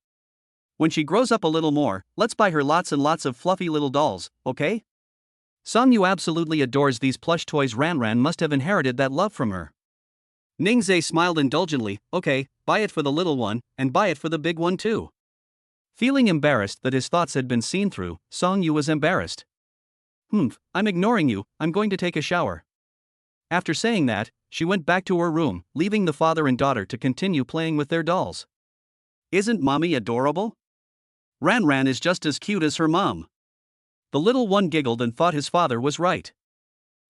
When she grows up a little more, let's buy her lots and lots of fluffy little dolls, okay? Songyu absolutely adores these plush toys. Ranran must have inherited that love from her. Ningzhe smiled indulgently. Okay, buy it for the little one, and buy it for the big one too. Feeling embarrassed that his thoughts had been seen through, Songyu was embarrassed. I'm ignoring you, I'm going to take a shower. After saying that, she went back to her room, leaving the father and daughter to continue playing with their dolls. Isn't mommy adorable? Ranran is just as cute as her mom. The little one giggled and thought his father was right.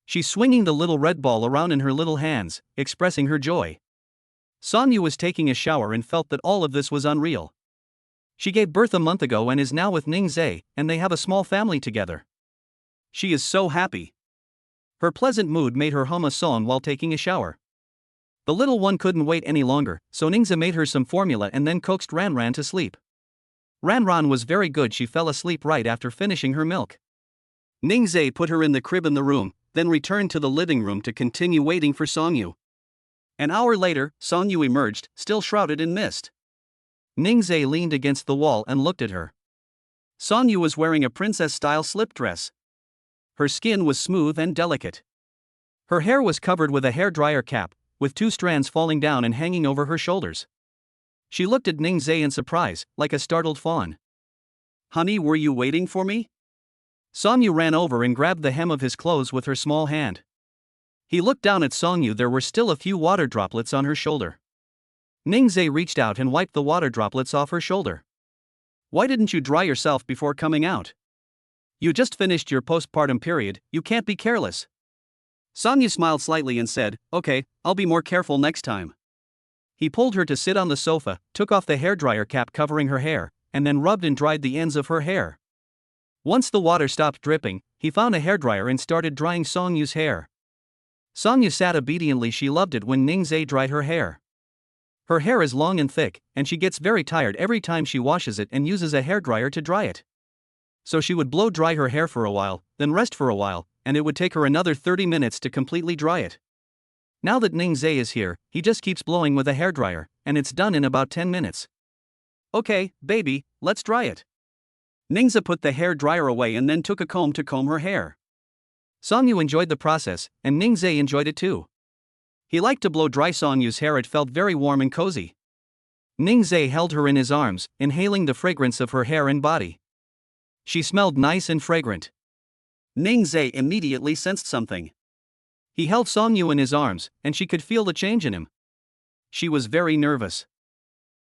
She's swinging the little red ball around in her little hands, expressing her joy. Songyu was taking a shower and felt that all of this was unreal. She gave birth a month ago and is now with Ningzhe, and they have a small family together. She is so happy. Her pleasant mood made her hum a song while taking a shower. The little one couldn't wait any longer, so Ningzhe made her some formula and then coaxed Ranran to sleep. Ranran was very good. She fell asleep right after finishing her milk. Ningzhe put her in the crib in the room, then returned to the living room to continue waiting for Songyu. An hour later, Songyu emerged, still shrouded in mist. Ningzhe leaned against the wall and looked at her. Songyu was wearing a princess-style slip dress. Her skin was smooth and delicate. Her hair was covered with a hairdryer cap, with 2 strands falling down and hanging over her shoulders. She looked at Ningzhe in surprise, like a startled fawn. Honey, were you waiting for me? Songyu ran over and grabbed the hem of his clothes with her small hand. He looked down at Songyu. There were still a few water droplets on her shoulder. Ningzhe reached out and wiped the water droplets off her shoulder. Why didn't you dry yourself before coming out? You just finished your postpartum period, you can't be careless. Songyu smiled slightly and said, okay, I'll be more careful next time. He pulled her to sit on the sofa, took off the hairdryer cap covering her hair, and then rubbed and dried the ends of her hair. Once the water stopped dripping, he found a hairdryer and started drying Songyu's hair. Songyu sat obediently. She loved it when Ningzhe dried her hair. Her hair is long and thick, and she gets very tired every time she washes it and uses a hairdryer to dry it. So she would blow dry her hair for a while, then rest for a while, and it would take her another 30 minutes to completely dry it. Now that Ningzhe is here, he just keeps blowing with a hairdryer, and it's done in about 10 minutes. Okay, baby, let's dry it. Ningzhe put the hairdryer away and then took a comb to comb her hair. Songyu enjoyed the process, and Ningzhe enjoyed it too. He liked to blow dry Songyu's hair, it felt very warm and cozy. Ningzai held her in his arms, inhaling the fragrance of her hair and body. She smelled nice and fragrant. Ningzai immediately sensed something. He held Songyu in his arms, and she could feel the change in him. She was very nervous.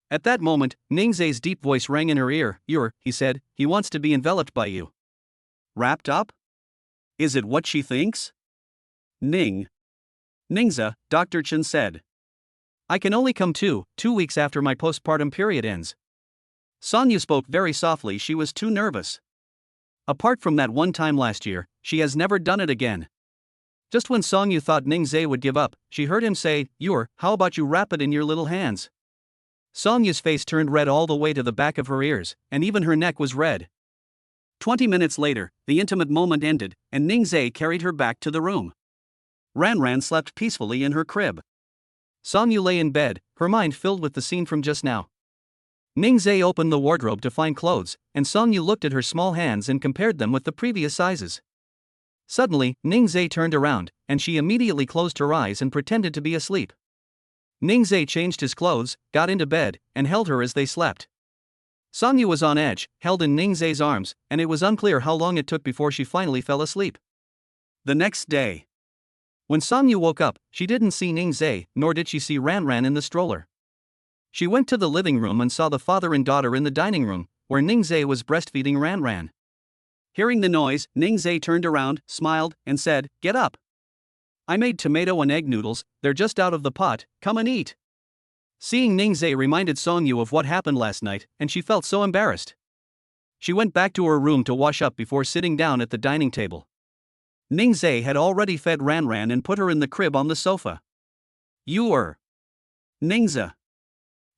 At that moment, Ningzai's deep voice rang in her ear. He said, he wants to be enveloped by you. Wrapped up? Is it what she thinks? Ningza, Dr. Chen said. I can only come 2 weeks after my postpartum period ends. Songyu spoke very softly, she was too nervous. Apart from that one time last year, she has never done it again. Just when Songyu thought Ningzai would give up, she heard him say, how about you wrap it in your little hands? Songyu's face turned red all the way to the back of her ears, and even her neck was red. 20 minutes later, the intimate moment ended, and Ningzai carried her back to the room. Ranran slept peacefully in her crib. Songyu lay in bed, her mind filled with the scene from just now. Ningzai opened the wardrobe to find clothes, and Songyu looked at her small hands and compared them with the previous sizes. Suddenly, Ningzai turned around, and she immediately closed her eyes and pretended to be asleep. Ningzai changed his clothes, got into bed, and held her as they slept. Songyu was on edge, held in Ningzai's arms, and it was unclear how long it took before she finally fell asleep. The next day. When Songyu woke up, she didn't see Ningzai, nor did she see Ranran in the stroller. She went to the living room and saw the father and daughter in the dining room, where Ningzai was breastfeeding Ranran. Hearing the noise, Ningzai turned around, smiled, and said, Get up. I made tomato and egg noodles, they're just out of the pot, come and eat. Seeing Ningzai reminded Songyu of what happened last night, and she felt so embarrassed. She went back to her room to wash up before sitting down at the dining table. Ningzai had already fed Ranran and put her in the crib on the sofa. Ningza.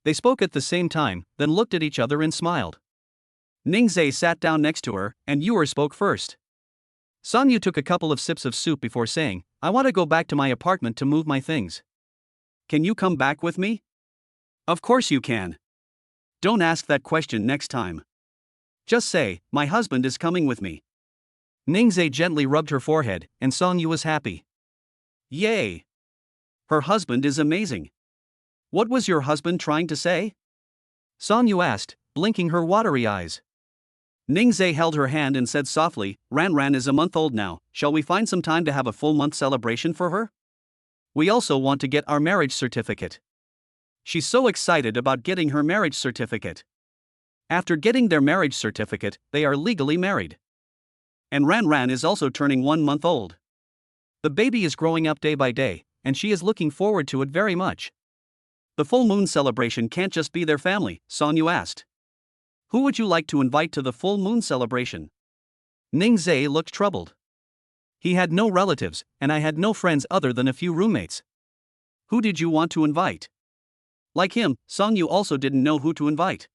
They spoke at the same time, then looked at each other and smiled. Ningzai sat down next to her, and spoke first. Songyu took a couple of sips of soup before saying, I want to go back to my apartment to move my things. Can you come back with me? Of course you can. Don't ask that question next time. Just say, my husband is coming with me. Ningzai gently rubbed her forehead, and Songyu was happy. Yay! Her husband is amazing. What was your husband trying to say? Songyu asked, blinking her watery eyes. Ningzai held her hand and said softly, Ranran is a month old now, shall we find some time to have a full month celebration for her? We also want to get our marriage certificate. She's so excited about getting her marriage certificate. After getting their marriage certificate, they are legally married. And Ranran is also turning 1 month old. The baby is growing up day by day, and she is looking forward to it very much. The full moon celebration can't just be their family, Songyu asked. Who would you like to invite to the full moon celebration? Ningzai looked troubled. He had no relatives, and I had no friends other than a few roommates. Who did you want to invite? Like him, Songyu also didn't know who to invite.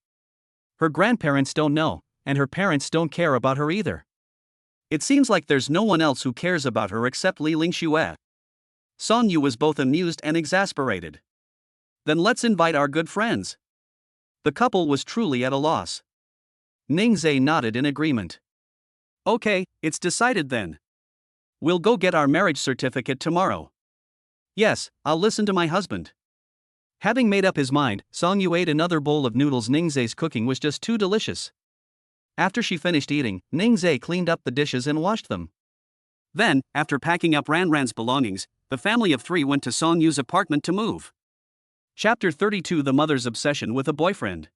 Her grandparents don't know, and her parents don't care about her either. It seems like there's no one else who cares about her except Li Lingxue. Songyu was both amused and exasperated. Then let's invite our good friends. The couple was truly at a loss. Ningzai nodded in agreement. Okay, it's decided then. We'll go get our marriage certificate tomorrow. Yes, I'll listen to my husband. Having made up his mind, Songyu ate another bowl of noodles. Ningzai's cooking was just too delicious. After she finished eating, Ningzai cleaned up the dishes and washed them. Then, after packing up Ranran's belongings, the family of 3 went to Songyu's apartment to move. Chapter 32: The Mother's Obsession with a Boyfriend.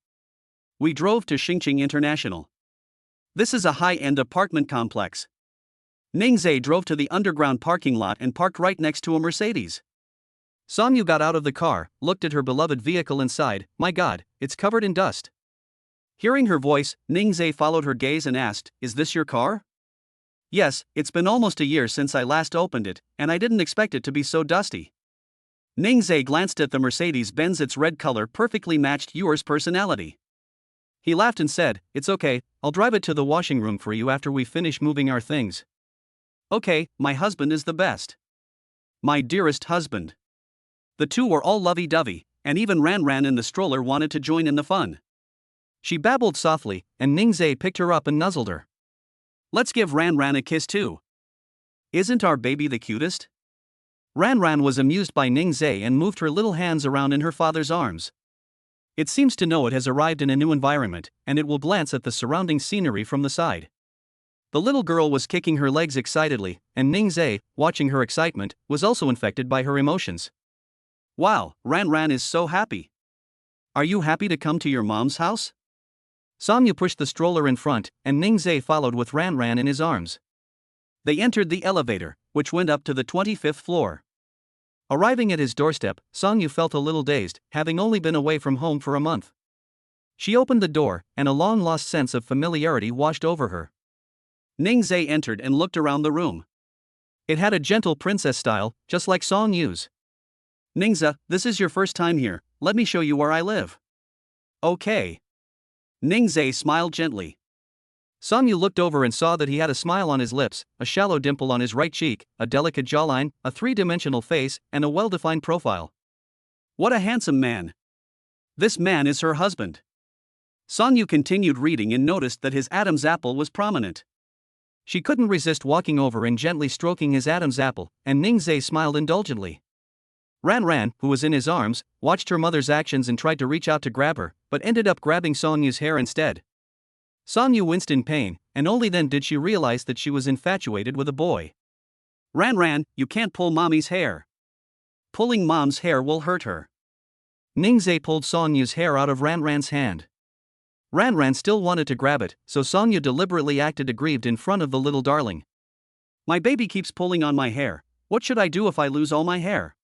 We drove to Xingqing International. This is a high-end apartment complex. Ningzai drove to the underground parking lot and parked right next to a Mercedes. Songyu got out of the car, looked at her beloved vehicle and sighed, my God, it's covered in dust. Hearing her voice, Ningzai followed her gaze and asked, Is this your car? Yes, it's been almost a year since I last opened it, and I didn't expect it to be so dusty. Ningzai glanced at the Mercedes-Benz. Its red color perfectly matched yours personality. He laughed and said, It's okay, I'll drive it to the washing room for you after we finish moving our things. Okay, my husband is the best. My dearest husband. The two were all lovey-dovey, and even Ranran in the stroller wanted to join in the fun. She babbled softly, and Ningzai picked her up and nuzzled her. Let's give Ranran a kiss too. Isn't our baby the cutest? Ran Ran was amused by Ning Zai and moved her little hands around in her father's arms. It seems to know it has arrived in a new environment, and it will glance at the surrounding scenery from the side. The little girl was kicking her legs excitedly, and Ning Zai, watching her excitement, was also infected by her emotions. Wow, Ran Ran is so happy. Are you happy to come to your mom's house? Song Yu pushed the stroller in front, and Ning Zai followed with Ran Ran in his arms. They entered the elevator, which went up to the 25th floor. Arriving at his doorstep, Song Yu felt a little dazed, having only been away from home for a month. She opened the door, and a long-lost sense of familiarity washed over her. Ning Zai entered and looked around the room. It had a gentle princess style, just like Song Yu's. Ningza, this is your first time here, let me show you where I live. Okay. Ning Zai smiled gently. Song Yu looked over and saw that he had a smile on his lips, a shallow dimple on his right cheek, a delicate jawline, a three-dimensional face, and a well-defined profile. What a handsome man. This man is her husband. Song Yu continued reading and noticed that his Adam's apple was prominent. She couldn't resist walking over and gently stroking his Adam's apple, and Ning Zai smiled indulgently. Ran Ran, who was in his arms, watched her mother's actions and tried to reach out to grab her, but ended up grabbing Song Yu's hair instead. Song Yu winced in pain, and only then did she realize that she was infatuated with a boy. Ran Ran, you can't pull mommy's hair. Pulling mom's hair will hurt her. Ning Zai pulled Song Yu's hair out of Ran Ran's hand. Ran Ran still wanted to grab it, so Song Yu deliberately acted aggrieved in front of the little darling. My baby keeps pulling on my hair. What should I do if I lose all my hair?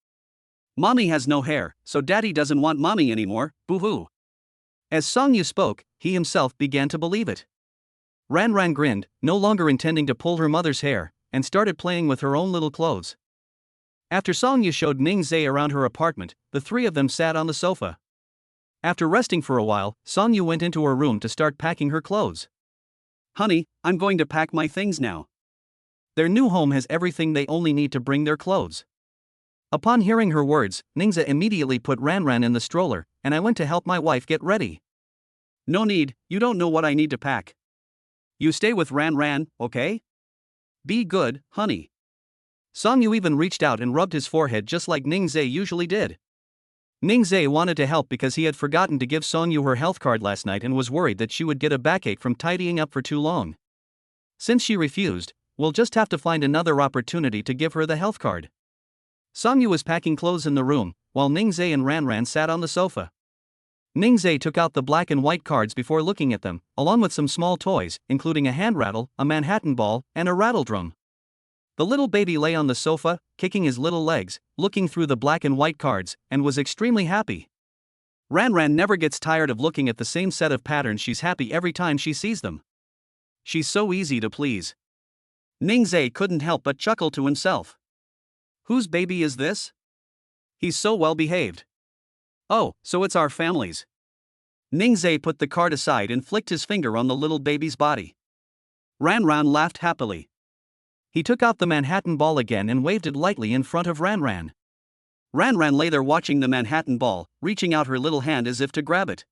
Mommy has no hair, so daddy doesn't want mommy anymore, boo-hoo. As Song Yu spoke, he himself began to believe it. Ran Ran grinned, no longer intending to pull her mother's hair, and started playing with her own little clothes. After Song Yu showed Ning Zai around her apartment, the three of them sat on the sofa. After resting for a while, Song Yu went into her room to start packing her clothes. Honey, I'm going to pack my things now. Their new home has everything they only need to bring their clothes. Upon hearing her words, Ning Zai immediately put Ran Ran in the stroller, and I went to help my wife get ready. No need, you don't know what I need to pack. You stay with Ran Ran, okay? Be good, honey. Song Yu even reached out and rubbed his forehead just like Ning Zai usually did. Ning Zai wanted to help because he had forgotten to give Song Yu her health card last night and was worried that she would get a backache from tidying up for too long. Since she refused, we'll just have to find another opportunity to give her the health card. Song Yu was packing clothes in the room, while Ning Zai and Ran Ran sat on the sofa. Ning Zai took out the black and white cards before looking at them, along with some small toys, including a hand rattle, a Manhattan ball, and a rattle drum. The little baby lay on the sofa, kicking his little legs, looking through the black and white cards, and was extremely happy. Ran Ran never gets tired of looking at the same set of patterns. She's happy every time she sees them. She's so easy to please. Ning Zai couldn't help but chuckle to himself. Whose baby is this? He's so well behaved. Oh, so it's our family's. Ning Zai put the card aside and flicked his finger on the little baby's body. Ran Ran laughed happily. He took out the Manhattan ball again and waved it lightly in front of Ran Ran. Ran Ran lay there watching the Manhattan ball, reaching out her little hand as if to grab it.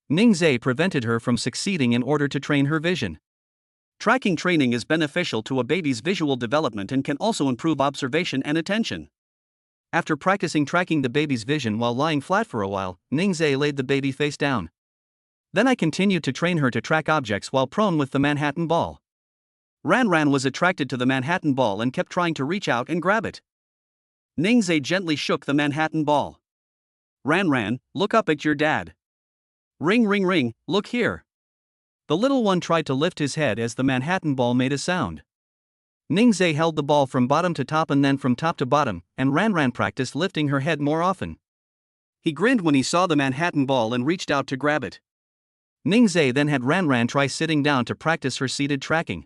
Ning Zai prevented her from succeeding in order to train her vision. Tracking training is beneficial to a baby's visual development and can also improve observation and attention. After practicing tracking the baby's vision while lying flat for a while, Ning Zai laid the baby face down. Then I continued to train her to track objects while prone with the Manhattan ball. Ran Ran was attracted to the Manhattan ball and kept trying to reach out and grab it. Ning Zai gently shook the Manhattan ball. Ran Ran, look up at your dad. Ring ring ring, look here. The little one tried to lift his head as the Manhattan ball made a sound. Ning Zai held the ball from bottom to top and then from top to bottom, and Ran Ran practiced lifting her head more often. He grinned when he saw the Manhattan ball and reached out to grab it. Ning Zai then had Ran Ran try sitting down to practice her seated tracking.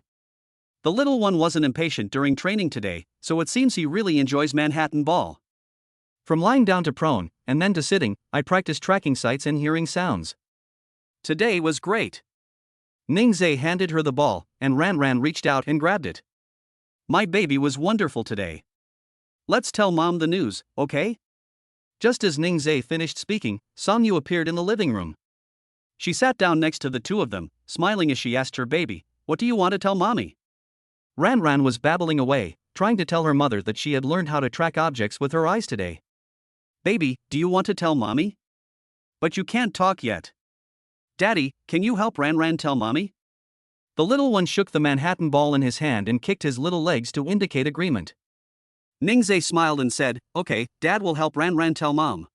The little one wasn't impatient during training today, so it seems he really enjoys Manhattan ball. From lying down to prone, and then to sitting, I practiced tracking sights and hearing sounds. Today was great. Ning Zai handed her the ball, and Ran Ran reached out and grabbed it. My baby was wonderful today. Let's tell Mom the news, okay? Just as Ning Zai finished speaking, Song Yu appeared in the living room. She sat down next to the two of them, smiling as she asked her baby, "What do you want to tell Mommy?" Ran Ran was babbling away, trying to tell her mother that she had learned how to track objects with her eyes today. Baby, do you want to tell mommy? But you can't talk yet. Daddy, can you help Ran tell mommy? The little one shook the Manhattan ball in his hand and kicked his little legs to indicate agreement. Ningzai smiled and said, okay, Dad will help Ran tell Mom.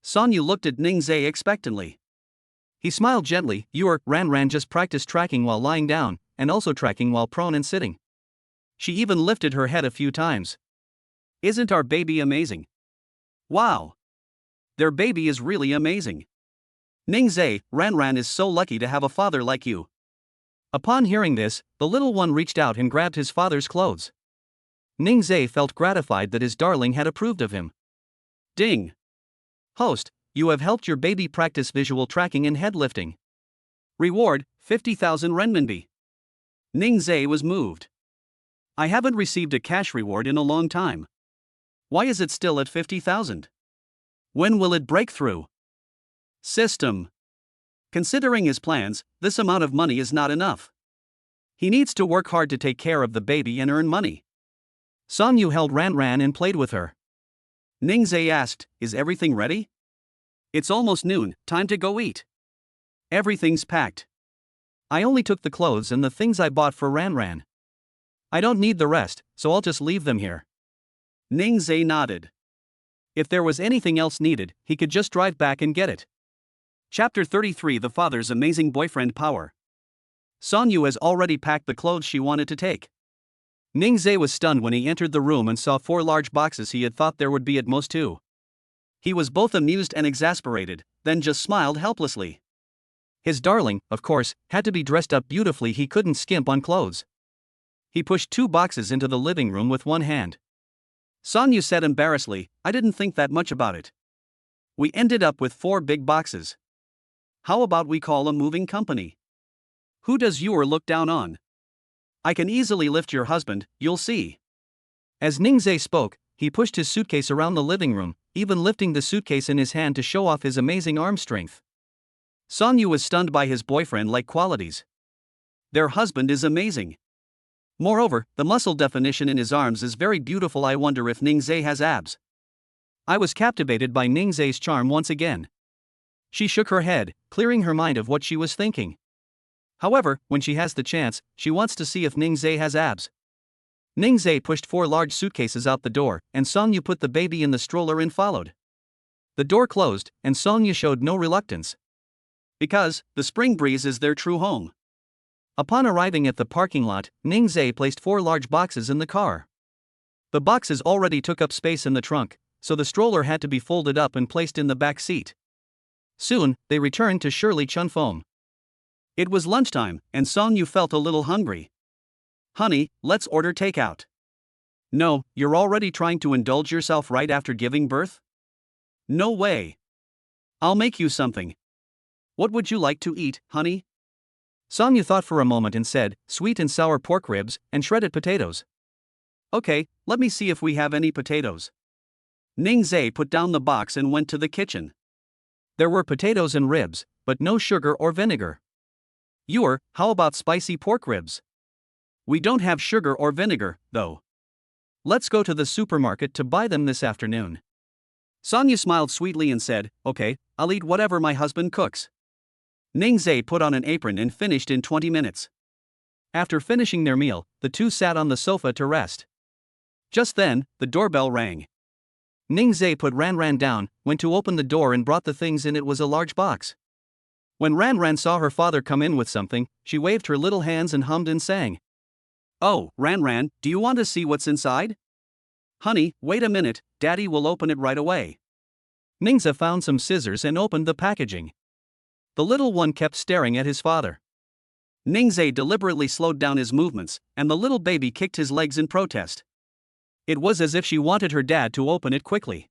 Sonyu looked at Ningzai expectantly. He smiled gently. Ran just practiced tracking while lying down, and also tracking while prone and sitting. She even lifted her head a few times. Isn't our baby amazing? Wow! Their baby is really amazing. Ningzai, Ran is so lucky to have a father like you. Upon hearing this, the little one reached out and grabbed his father's clothes. Ningzai felt gratified that his darling had approved of him. Ding! Host, you have helped your baby practice visual tracking and head lifting. Reward, 50,000 renminbi. Ningzai was moved. I haven't received a cash reward in a long time. Why is it still at 50,000? When will it break through? System. Considering his plans, this amount of money is not enough. He needs to work hard to take care of the baby and earn money. Sonyu held Ran and played with her. Ningzai asked, is everything ready? It's almost noon, time to go eat. Everything's packed. I only took the clothes and the things I bought for Ran. I don't need the rest, so I'll just leave them here. Ningzai nodded. If there was anything else needed, he could just drive back and get it. Chapter 33 The Father's Amazing Boyfriend Power. Sonyu has already packed the clothes she wanted to take. Ningzai was stunned when he entered the room and saw 4 large boxes. He had thought there would be at most 2. He was both amused and exasperated, then just smiled helplessly. His darling, of course, had to be dressed up beautifully. He couldn't skimp on clothes. He pushed 2 boxes into the living room with one hand. Sonyu said embarrassedly, I didn't think that much about it. We ended up with 4 big boxes. How about we call a moving company? Who does you look down on? I can easily lift your husband, you'll see. As Ningzai spoke, he pushed his suitcase around the living room, even lifting the suitcase in his hand to show off his amazing arm strength. Sonyu was stunned by his boyfriend-like qualities. Their husband is amazing. Moreover, the muscle definition in his arms is very beautiful. I wonder if Ningzai has abs. I was captivated by Ningzai's charm once again. She shook her head, clearing her mind of what she was thinking. However, when she has the chance, she wants to see if Ningzai has abs. Ningzai pushed 4 large suitcases out the door, and Sonyu put the baby in the stroller and followed. The door closed, and Sonyu showed no reluctance. Because, the spring breeze is their true home. Upon arriving at the parking lot, Ningzai placed 4 large boxes in the car. The boxes already took up space in the trunk, so the stroller had to be folded up and placed in the back seat. Soon, they returned to Shirley Chunfom. It was lunchtime, and Sonyu felt a little hungry. Honey, let's order takeout. No, you're already trying to indulge yourself right after giving birth? No way. I'll make you something. What would you like to eat, honey? Sonyu thought for a moment and said, sweet and sour pork ribs, and shredded potatoes. Okay, let me see if we have any potatoes. Ningzai put down the box and went to the kitchen. There were potatoes and ribs, but no sugar or vinegar. How about spicy pork ribs? We don't have sugar or vinegar, though. Let's go to the supermarket to buy them this afternoon. Sonyu smiled sweetly and said, okay, I'll eat whatever my husband cooks. Ningzai put on an apron and finished in 20 minutes. After finishing their meal, the two sat on the sofa to rest. Just then, the doorbell rang. Ningzai put Ran down, went to open the door and brought the things in. It was a large box. When Ran saw her father come in with something, she waved her little hands and hummed and sang. Oh, Ran, do you want to see what's inside? Honey, wait a minute, Daddy will open it right away. Ningzai found some scissors and opened the packaging. The little one kept staring at his father. Ningzai deliberately slowed down his movements, and the little baby kicked his legs in protest. It was as if she wanted her dad to open it quickly.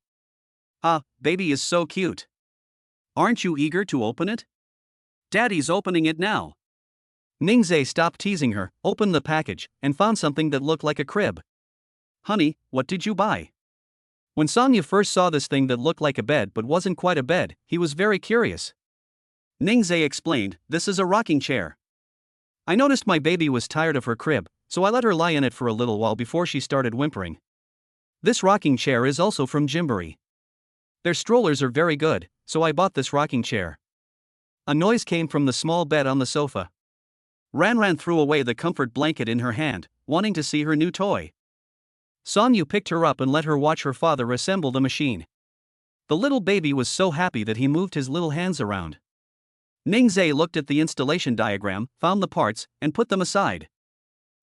Ah, baby is so cute. Aren't you eager to open it? Daddy's opening it now. Ningzai stopped teasing her, opened the package, and found something that looked like a crib. Honey, what did you buy? When Sonyu first saw this thing that looked like a bed but wasn't quite a bed, he was very curious. Ningzai explained, this is a rocking chair. I noticed my baby was tired of her crib, so I let her lie in it for a little while before she started whimpering. This rocking chair is also from Gymboree. Their strollers are very good, so I bought this rocking chair. A noise came from the small bed on the sofa. Ran threw away the comfort blanket in her hand, wanting to see her new toy. Sonyu picked her up and let her watch her father assemble the machine. The little baby was so happy that he moved his little hands around. Ningzhe looked at the installation diagram, found the parts, and put them aside.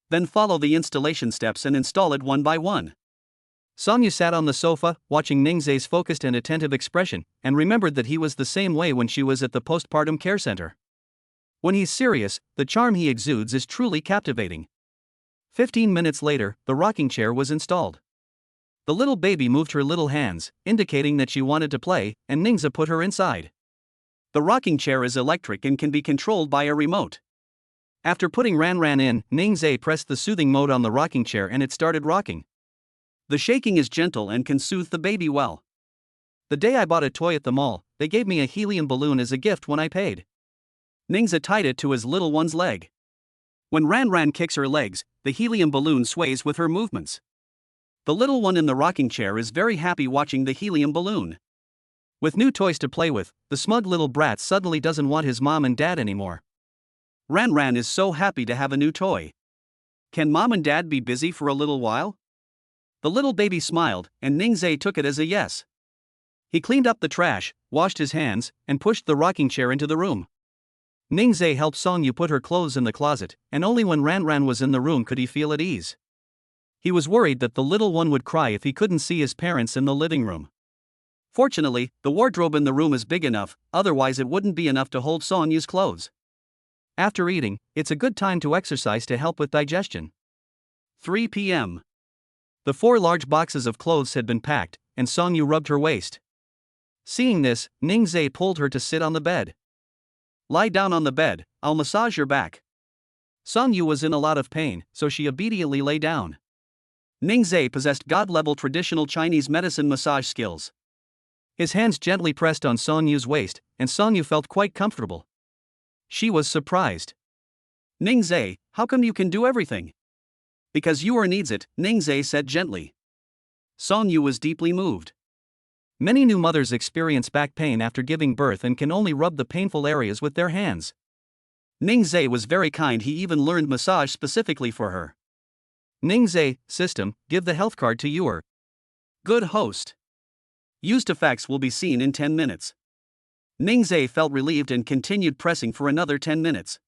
Then follow the installation steps and install it one by one. Sonyu sat on the sofa, watching Ningzhe's focused and attentive expression, and remembered that he was the same way when she was at the postpartum care center. When he's serious, the charm he exudes is truly captivating. 15 minutes later, the rocking chair was installed. The little baby moved her little hands, indicating that she wanted to play, and Ningzhe put her inside. The rocking chair is electric and can be controlled by a remote. After putting Ran in, Ningzhe pressed the soothing mode on the rocking chair and it started rocking. The shaking is gentle and can soothe the baby well. The day I bought a toy at the mall, they gave me a helium balloon as a gift when I paid. Ningzhe tied it to his little one's leg. When Ran kicks her legs, the helium balloon sways with her movements. The little one in the rocking chair is very happy watching the helium balloon. With new toys to play with, the smug little brat suddenly doesn't want his mom and dad anymore. Ran is so happy to have a new toy. Can mom and dad be busy for a little while? The little baby smiled, and Ningzhe took it as a yes. He cleaned up the trash, washed his hands, and pushed the rocking chair into the room. Ningzhe helped Sonyu put her clothes in the closet, and only when Ran was in the room could he feel at ease. He was worried that the little one would cry if he couldn't see his parents in the living room. Fortunately, the wardrobe in the room is big enough, otherwise it wouldn't be enough to hold Sonyu's clothes. After eating, it's a good time to exercise to help with digestion. 3 p.m. The 4 large boxes of clothes had been packed, and Sonyu rubbed her waist. Seeing this, Ningzhe pulled her to sit on the bed. Lie down on the bed, I'll massage your back. Sonyu was in a lot of pain, so she obediently lay down. Ningzhe possessed god-level traditional Chinese medicine massage skills. His hands gently pressed on Sonyu's waist, and Sonyu felt quite comfortable. She was surprised. Ningzhe, how come you can do everything? Because Yuer needs it, Ningzhe said gently. Sonyu was deeply moved. Many new mothers experience back pain after giving birth and can only rub the painful areas with their hands. Ningzhe was very kind, he even learned massage specifically for her. Ningzhe, system, give the health card to Yuer. Good host. Used effects will be seen in 10 minutes. Ningzhe felt relieved and continued pressing for another 10 minutes.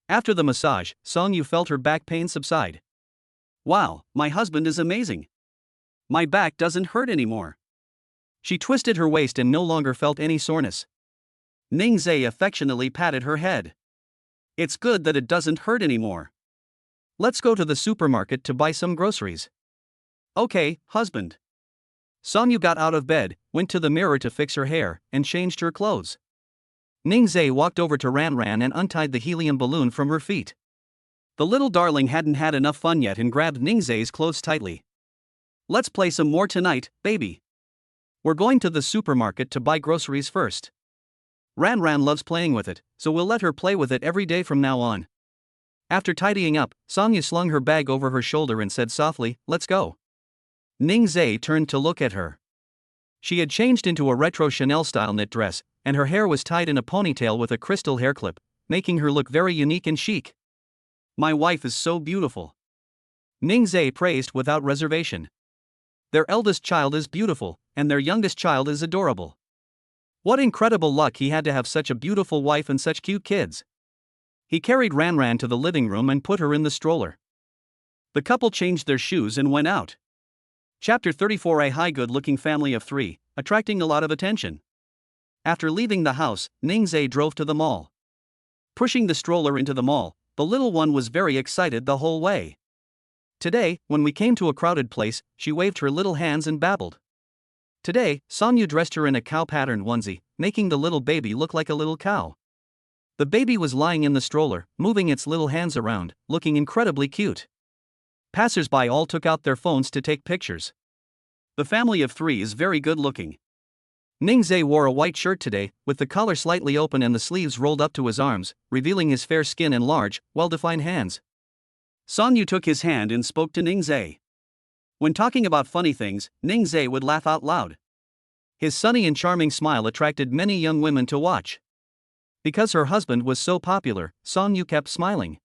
After the massage, Sonyu felt her back pain subside. Wow, my husband is amazing. My back doesn't hurt anymore. She twisted her waist and no longer felt any soreness. Ningzhe affectionately patted her head. It's good that it doesn't hurt anymore. Let's go to the supermarket to buy some groceries. Okay, husband. Sonyu got out of bed, went to the mirror to fix her hair, and changed her clothes. Ningzhe walked over to Ran and untied the helium balloon from her feet. The little darling hadn't had enough fun yet and grabbed Ningzhe's clothes tightly. Let's play some more tonight, baby. We're going to the supermarket to buy groceries first. Ran loves playing with it, so we'll let her play with it every day from now on. After tidying up, Sonyu slung her bag over her shoulder and said softly, let's go. Ningzhe turned to look at her. She had changed into a retro Chanel-style knit dress, and her hair was tied in a ponytail with a crystal hair clip, making her look very unique and chic. My wife is so beautiful. Ningzhe praised without reservation. Their eldest child is beautiful, and their youngest child is adorable. What incredible luck he had to have such a beautiful wife and such cute kids. He carried Ran to the living room and put her in the stroller. The couple changed their shoes and went out. Chapter 34. A high good-looking family of 3, attracting a lot of attention. After leaving the house, Ningzhe drove to the mall. Pushing the stroller into the mall, the little one was very excited the whole way. Today, when we came to a crowded place, she waved her little hands and babbled. Today, Sonyu dressed her in a cow pattern onesie, making the little baby look like a little cow. The baby was lying in the stroller, moving its little hands around, looking incredibly cute. Passers-by all took out their phones to take pictures. The family of 3 is very good looking. Ningzhe wore a white shirt today, with the collar slightly open and the sleeves rolled up to his arms, revealing his fair skin and large, well-defined hands. Song Yu took his hand and spoke to Ningzai. When talking about funny things, Ningzai would laugh out loud. His sunny and charming smile attracted many young women to watch. Because her husband was so popular, Song Yu kept smiling.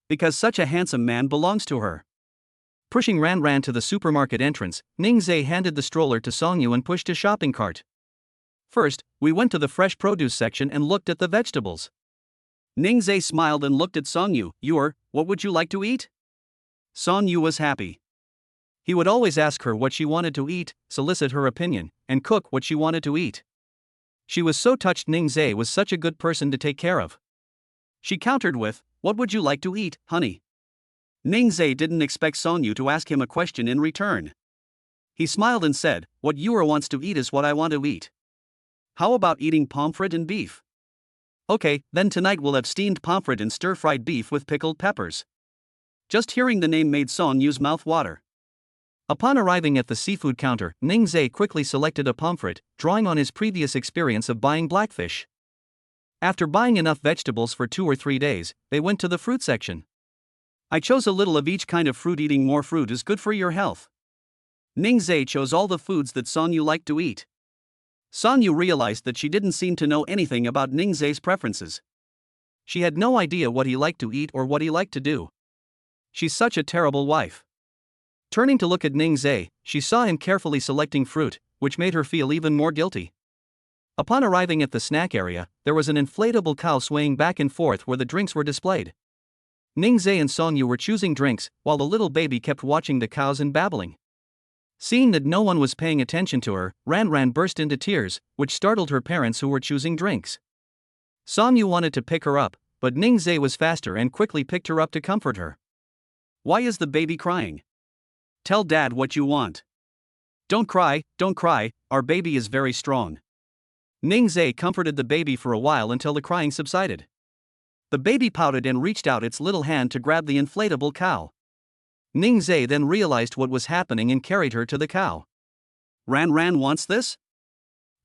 Because such a handsome man belongs to her. Pushing Ran Ran to the supermarket entrance, Ningzai handed the stroller to Song Yu and pushed a shopping cart. First, we went to the fresh produce section and looked at the vegetables. Ningzai smiled and looked at Song Yu. What would you like to eat? Song Yu was happy. He would always ask her what she wanted to eat, solicit her opinion, and cook what she wanted to eat. She was so touched Ningzai was such a good person to take care of. She countered with, "What would you like to eat, honey?" Ningzai didn't expect Song Yu to ask him a question in return. He smiled and said, "What Yura wants to eat is what I want to eat. How about eating pomfret and beef?" "Okay, then tonight we'll have steamed pomfret and stir-fried beef with pickled peppers." Just hearing the name made Song Yu's mouth water. Upon arriving at the seafood counter, Ningzai quickly selected a pomfret, drawing on his previous experience of buying blackfish. After buying enough vegetables for 2 or 3 days, they went to the fruit section. "I chose a little of each kind of fruit. Eating more fruit is good for your health." Ningzai chose all the foods that Song Yu liked to eat. Song Yu realized that she didn't seem to know anything about Ningzai's preferences. She had no idea what he liked to eat or what he liked to do. She's such a terrible wife. Turning to look at Ningzai, she saw him carefully selecting fruit, which made her feel even more guilty. Upon arriving at the snack area, there was an inflatable cow swaying back and forth where the drinks were displayed. Ningzai and Song Yu were choosing drinks, while the little baby kept watching the cows and babbling. Seeing that no one was paying attention to her, Ran Ran burst into tears, which startled her parents who were choosing drinks. Song Yu wanted to pick her up, but Ningzai was faster and quickly picked her up to comfort her. "Why is the baby crying? Tell Dad what you want." Don't cry, our baby is very strong." Ningzai comforted the baby for a while until the crying subsided. The baby pouted and reached out its little hand to grab the inflatable cow. Ningzai then realized what was happening and carried her to the cow. "Ran Ran wants this?"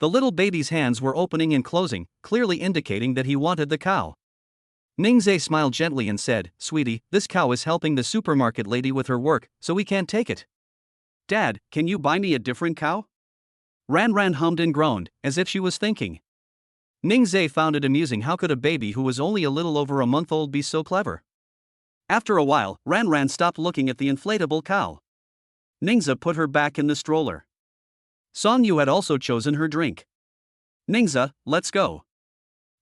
The little baby's hands were opening and closing, clearly indicating that he wanted the cow. Ningzai smiled gently and said, "Sweetie, this cow is helping the supermarket lady with her work, so we can't take it." "Dad, can you buy me a different cow?" Ran Ran hummed and groaned, as if she was thinking. Ningzai found it amusing. How could a baby who was only a little over a month old be so clever? After a while, Ran Ran stopped looking at the inflatable cow. Ningzai put her back in the stroller. Song Yu had also chosen her drink. "Ningzai, let's go."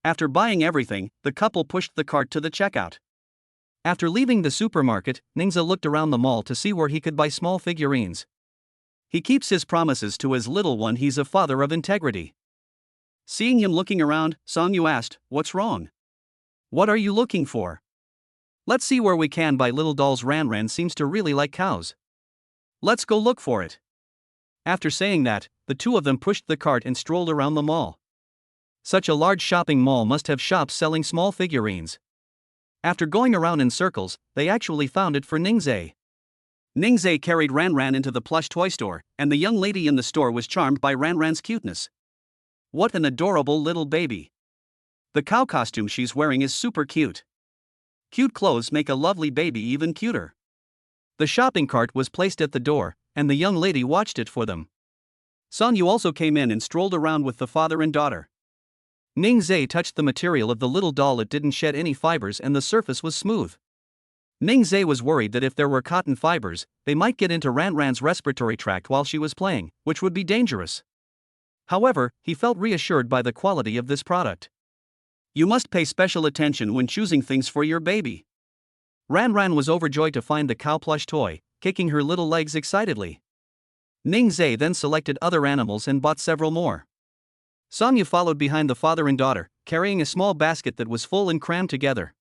After buying everything, the couple pushed the cart to the checkout. After leaving the supermarket, Ningzai looked around the mall to see where he could buy small figurines. He keeps his promises to his little one. He's a father of integrity. Seeing him looking around, Song Yu asked, "What's wrong? What are you looking for?" "Let's see where we can buy little dolls. Ran Ran seems to really like cows. Let's go look for it." After saying that, the two of them pushed the cart and strolled around the mall. Such a large shopping mall must have shops selling small figurines. After going around in circles, they actually found it for Ningzai. Ningzai carried Ran Ran into the plush toy store, and the young lady in the store was charmed by Ran Ran's cuteness. What an adorable little baby. The cow costume she's wearing is super cute. Cute clothes make a lovely baby even cuter. The shopping cart was placed at the door, and the young lady watched it for them. Song Yu also came in and strolled around with the father and daughter. Ningzai touched the material of the little doll. It didn't shed any fibers and the surface was smooth. Ningzai was worried that if there were cotton fibers, they might get into Ran Ran's respiratory tract while she was playing, which would be dangerous. However, he felt reassured by the quality of this product. You must pay special attention when choosing things for your baby. Ran Ran was overjoyed to find the cow plush toy, kicking her little legs excitedly. Ningzai then selected other animals and bought several more. Song Yu followed behind the father and daughter, carrying a small basket that was full and crammed together.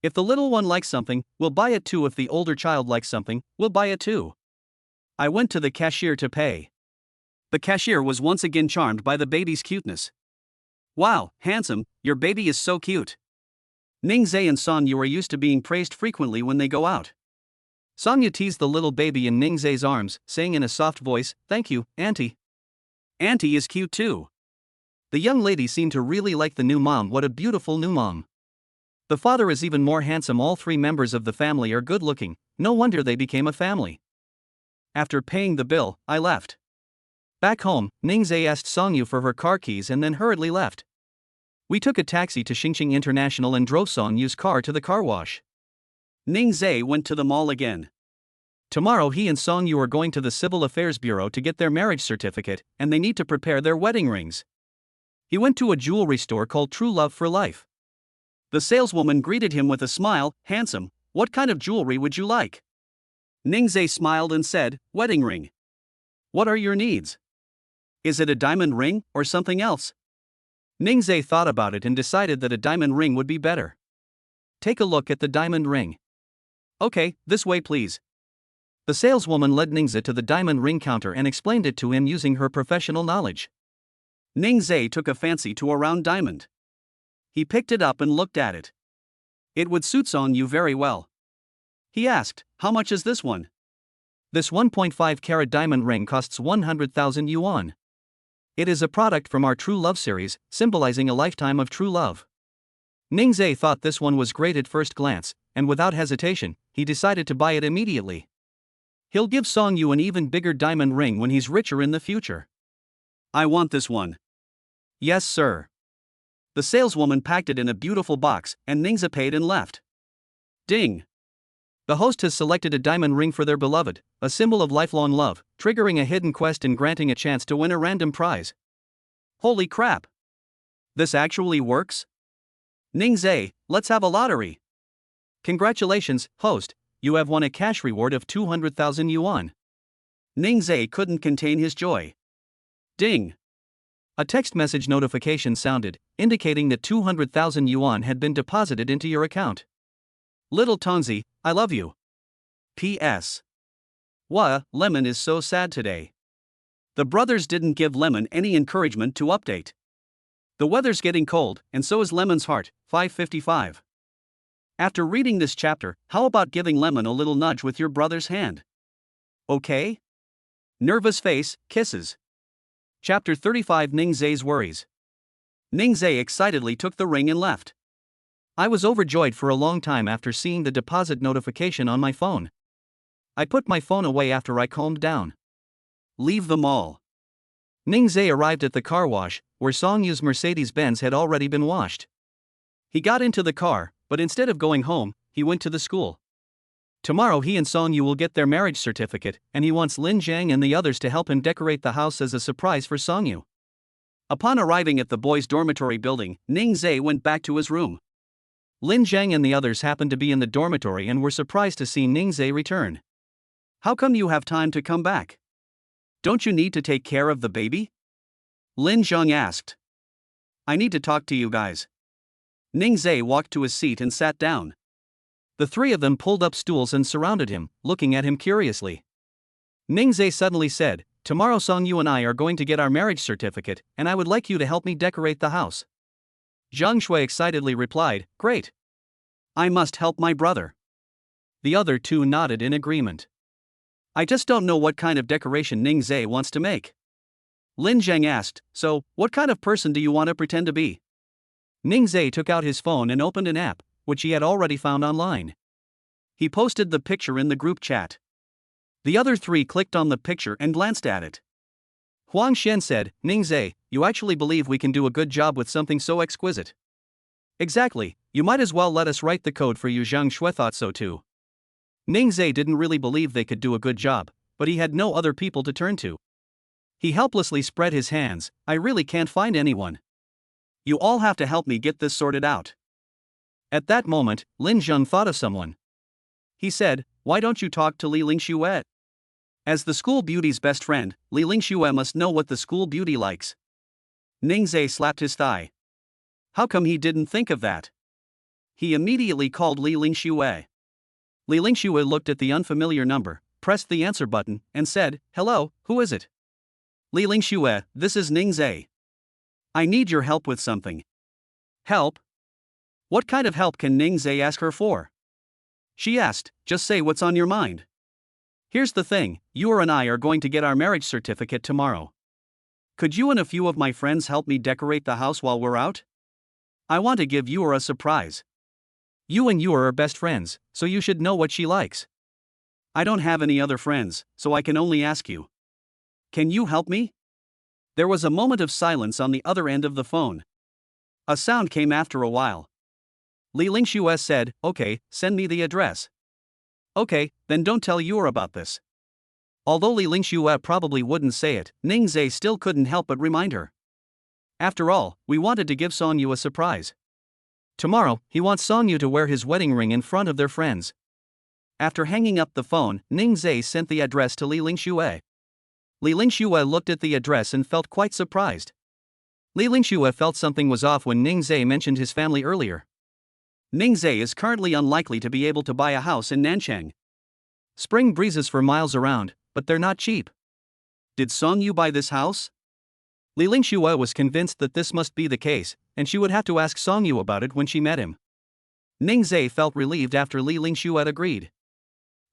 If the little one likes something, we'll buy it too. If the older child likes something, we'll buy it too. I went to the cashier to pay. The cashier was once again charmed by the baby's cuteness. Wow, handsome, your baby is so cute. Ningzai and Song Yu are used to being praised frequently when they go out. Song Yu teased the little baby in Ningzai's arms, saying in a soft voice, "Thank you, Auntie." Auntie is cute too. The young lady seemed to really like the new mom. What a beautiful new mom. The father is even more handsome. All three members of the family are good looking, no wonder they became a family. After paying the bill, I left. Back home, Ningzhe asked Songyu for her car keys and then hurriedly left. We took a taxi to Xingqing International and drove Songyu's car to the car wash. Ningzhe went to the mall again. Tomorrow he and Songyu are going to the Civil Affairs Bureau to get their marriage certificate, and they need to prepare their wedding rings. He went to a jewelry store called True Love for Life. The saleswoman greeted him with a smile. "Handsome, what kind of jewelry would you like?" Ningzhe smiled and said, "Wedding ring." "What are your needs? Is it a diamond ring or something else?" Ningzhe thought about it and decided that a diamond ring would be better. "Take a look at the diamond ring." "Okay, this way please." The saleswoman led Ningzhe to the diamond ring counter and explained it to him using her professional knowledge. Ningzhe took a fancy to a round diamond. He picked it up and looked at it. It would suit Songyu very well. He asked, "How much is this one?" "This 1.5 carat diamond ring costs 100,000 yuan. It is a product from our True Love series, symbolizing a lifetime of true love." Ningzhe thought this one was great at first glance, and without hesitation, he decided to buy it immediately. He'll give Songyu an even bigger diamond ring when he's richer in the future. "I want this one." "Yes, sir." The saleswoman packed it in a beautiful box, and Ningzhe paid and left. Ding! The host has selected a diamond ring for their beloved, a symbol of lifelong love, triggering a hidden quest and granting a chance to win a random prize. Holy crap! This actually works? Ningzhe, let's have a lottery. Congratulations, host, you have won a cash reward of 200,000 yuan. Ningzhe couldn't contain his joy. Ding! A text message notification sounded, indicating that 200,000 yuan had been deposited into your account. Little Tongzi, I love you. P.S. Lemon is so sad today. The brothers didn't give Lemon any encouragement to update. The weather's getting cold, and so is Lemon's heart. 555. After reading this chapter, how about giving Lemon a little nudge with your brother's hand? Okay? Nervous face, kisses. Chapter 35 Ningzhe's Worries. Ningzhe excitedly took the ring and left. I was overjoyed for a long time after seeing the deposit notification on my phone. I put my phone away after I calmed down. Leave the mall. Ningzhe arrived at the car wash, where Songyu's Mercedes-Benz had already been washed. He got into the car, but instead of going home, he went to the school. Tomorrow he and Songyu will get their marriage certificate, and he wants Lin Jiang and the others to help him decorate the house as a surprise for Songyu. Upon arriving at the boys' dormitory building, Ningzhe went back to his room. Lin Jiang and the others happened to be in the dormitory and were surprised to see Ningzhe return. How come you have time to come back? Don't you need to take care of the baby? Lin Jiang asked. I need to talk to you guys. Ningzhe walked to his seat and sat down. The three of them pulled up stools and surrounded him, looking at him curiously. Ningzhe suddenly said, Tomorrow Songyu and I are going to get our marriage certificate, and I would like you to help me decorate the house. Zhang Shui excitedly replied, Great. I must help my brother. The other two nodded in agreement. I just don't know what kind of decoration Ningzhe wants to make. Lin Jiang asked, So, what kind of person do you want to pretend to be? Ningzhe took out his phone and opened an app, which he had already found online. He posted the picture in the group chat. The other three clicked on the picture and glanced at it. Huang Xian said, Ningzhe, you actually believe we can do a good job with something so exquisite? Exactly, you might as well let us write the code for you. Zhang Shui thought so too. Ningzhe didn't really believe they could do a good job, but he had no other people to turn to. He helplessly spread his hands, I really can't find anyone. You all have to help me get this sorted out. At that moment, Lin Zheng thought of someone. He said, Why don't you talk to Li Lingxue? As the school beauty's best friend, Li Lingxue must know what the school beauty likes. Ningzhe slapped his thigh. How come he didn't think of that? He immediately called Li Lingxue. Li Lingxue looked at the unfamiliar number, pressed the answer button, and said, Hello, who is it? Li Lingxue, this is Ningzhe. I need your help with something. Help? What kind of help can Ningzhe ask her for? She asked, Just say what's on your mind. Here's the thing, you and I are going to get our marriage certificate tomorrow. Could you and a few of my friends help me decorate the house while we're out? I want to give you a surprise. You and Yu are best friends, so you should know what she likes. I don't have any other friends, so I can only ask you. Can you help me? There was a moment of silence on the other end of the phone. A sound came after a while. Li Lingxue said, "Okay, send me the address." "Okay, then don't tell Yu about this." Although Li Lingxue probably wouldn't say it, Ning Zhe still couldn't help but remind her. After all, we wanted to give Song Yu a surprise. Tomorrow, he wants Song Yu to wear his wedding ring in front of their friends. After hanging up the phone, Ning Zhe sent the address to Li Lingxue. Li Lingxue looked at the address and felt quite surprised. Li Lingxue felt something was off when Ning Zhe mentioned his family earlier. Ning Zhe is currently unlikely to be able to buy a house in Nanchang. Spring breezes for miles around, but they're not cheap. Did Song Yu buy this house? Li Lingxue was convinced that this must be the case, and she would have to ask Song Yu about it when she met him. Ning Zhe felt relieved after Li Lingxue agreed.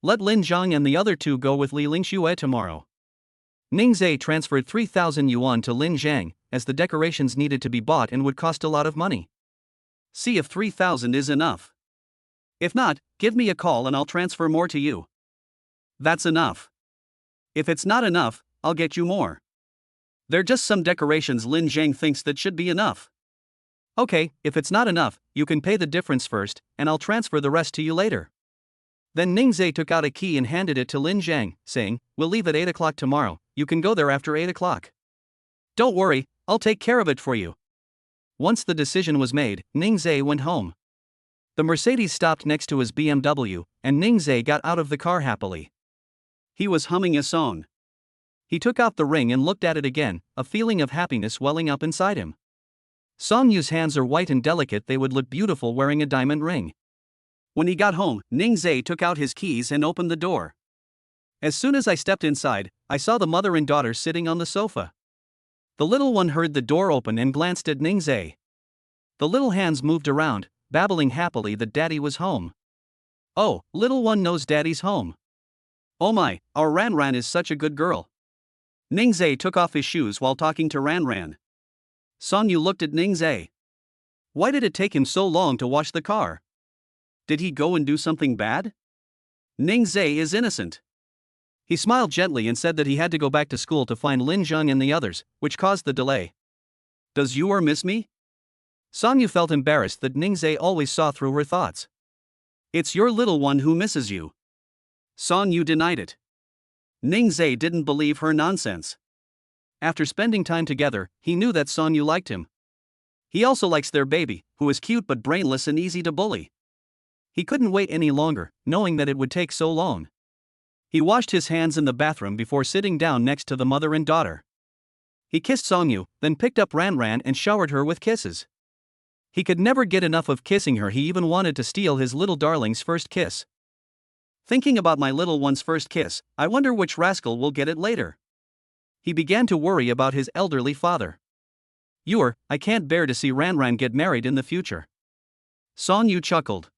Let Lin Zhang and the other two go with Li Lingxue tomorrow. Ning Zhe transferred 3,000 yuan to Lin Zhang, as the decorations needed to be bought and would cost a lot of money. See if 3,000 is enough. If not, give me a call and I'll transfer more to you. That's enough. If it's not enough, I'll get you more. They're just some decorations Lin Zhang thinks that should be enough. Okay, if it's not enough, you can pay the difference first, and I'll transfer the rest to you later. Then Ning Zhe took out a key and handed it to Lin Zhang, saying, "We'll leave at 8 o'clock tomorrow, you can go there after 8 o'clock. Don't worry, I'll take care of it for you." Once the decision was made, Ning Zhe went home. The Mercedes stopped next to his BMW, and Ning Zhe got out of the car happily. He was humming a song. He took out the ring and looked at it again, a feeling of happiness welling up inside him. Song Yu's hands are white and delicate, they would look beautiful wearing a diamond ring. When he got home, Ning Zhe took out his keys and opened the door. As soon as I stepped inside, I saw the mother and daughter sitting on the sofa. The little one heard the door open and glanced at Ning Zhe. The little hands moved around, babbling happily that Daddy was home. Oh, little one knows Daddy's home. Oh my, our Ran Ran is such a good girl. Ning Zhe took off his shoes while talking to Ran Ran. Song Yu looked at Ning Zhe. Why did it take him so long to wash the car? Did he go and do something bad? Ning Zhe is innocent. He smiled gently and said that he had to go back to school to find Lin Zhang and the others, which caused the delay. Does Yu miss me? Song Yu felt embarrassed that Ning Zhe always saw through her thoughts. It's your little one who misses you. Song Yu denied it. Ning Zhe didn't believe her nonsense. After spending time together, he knew that Song Yu liked him. He also likes their baby, who is cute but brainless and easy to bully. He couldn't wait any longer, knowing that it would take so long. He washed his hands in the bathroom before sitting down next to the mother and daughter. He kissed Song Yu, then picked up Ran Ran and showered her with kisses. He could never get enough of kissing her, he even wanted to steal his little darling's first kiss. Thinking about my little one's first kiss, I wonder which rascal will get it later. He began to worry about his elderly father. I can't bear to see Ran Ran get married in the future. Song Yu chuckled.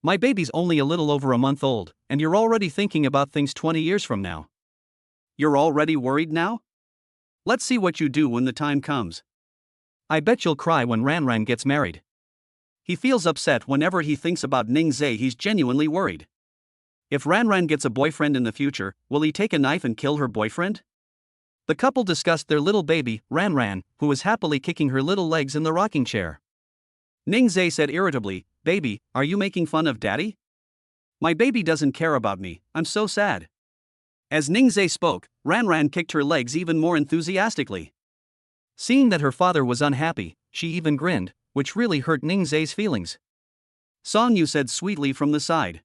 My baby's only a little over a month old, and you're already thinking about things 20 years from now. You're already worried now? Let's see what you do when the time comes. I bet you'll cry when Ran Ran gets married. He feels upset whenever he thinks about Ning Zhe, he's genuinely worried. If Ran Ran gets a boyfriend in the future, will he take a knife and kill her boyfriend? The couple discussed their little baby, Ran Ran, who was happily kicking her little legs in the rocking chair. Ning Zhe said irritably, "Baby, are you making fun of Daddy? My baby doesn't care about me, I'm so sad." As Ning Zhe spoke, Ran Ran kicked her legs even more enthusiastically. Seeing that her father was unhappy, she even grinned, which really hurt Ning Zhe's feelings. Song Yu said sweetly from the side.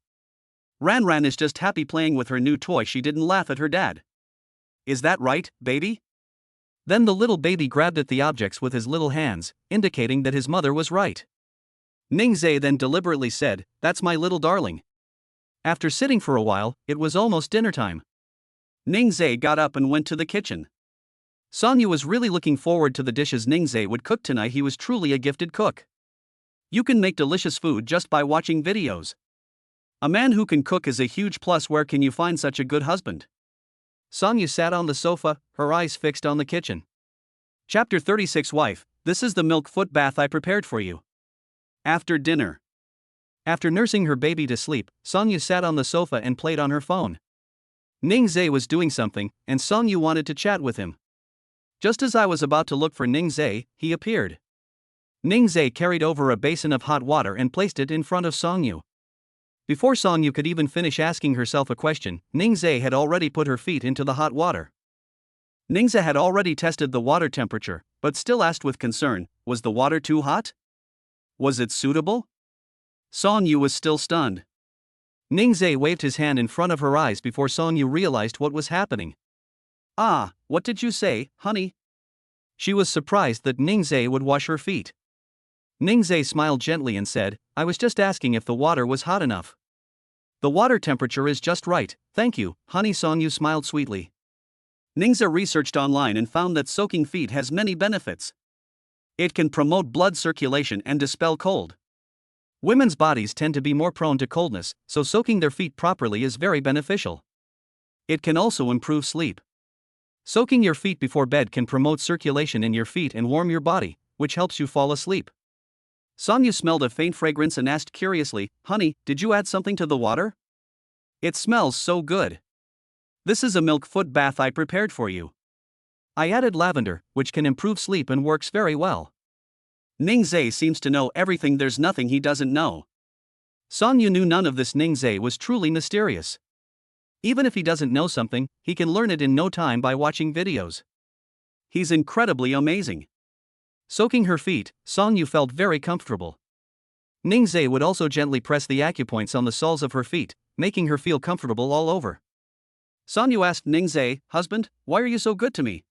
Ran Ran is just happy playing with her new toy, she didn't laugh at her dad. Is that right, baby? Then the little baby grabbed at the objects with his little hands, indicating that his mother was right. Ning Zhe then deliberately said, "That's my little darling." After sitting for a while, it was almost dinner time. Ning Zhe got up and went to the kitchen. Song Yu was really looking forward to the dishes Ning Zhe would cook tonight, he was truly a gifted cook. You can make delicious food just by watching videos. A man who can cook is a huge plus. Where can you find such a good husband? Song Yu sat on the sofa, her eyes fixed on the kitchen. Chapter 36 Wife, this is the milk foot bath I prepared for you. After dinner. After nursing her baby to sleep, Songyu sat on the sofa and played on her phone. Ningzhe was doing something, and Songyu wanted to chat with him. Just as I was about to look for Ningzhe, he appeared. Ningzhe carried over a basin of hot water and placed it in front of Songyu. Before Songyu could even finish asking herself a question, Ningzhe had already put her feet into the hot water. Ningzhe had already tested the water temperature, but still asked with concern, was the water too hot? Was it suitable? Songyu was still stunned. Ningzhe waved his hand in front of her eyes before Songyu realized what was happening. Ah, what did you say, honey? She was surprised that Ningzhe would wash her feet. Ningzhe smiled gently and said, I was just asking if the water was hot enough. The water temperature is just right, thank you, honey. Songyu smiled sweetly. Ningzhe researched online and found that soaking feet has many benefits. It can promote blood circulation and dispel cold. Women's bodies tend to be more prone to coldness, so soaking their feet properly is very beneficial. It can also improve sleep. Soaking your feet before bed can promote circulation in your feet and warm your body, which helps you fall asleep. Songyu smelled a faint fragrance and asked curiously, honey, did you add something to the water? It smells so good. This is a milk foot bath I prepared for you. I added lavender, which can improve sleep and works very well. Ningzhe seems to know everything, there's nothing he doesn't know. Songyu knew none of this. Ningzhe was truly mysterious. Even if he doesn't know something, he can learn it in no time by watching videos. He's incredibly amazing. Soaking her feet, Songyu felt very comfortable. Ningzhe would also gently press the acupoints on the soles of her feet, making her feel comfortable all over. Songyu asked Ningzhe, husband, why are you so good to me?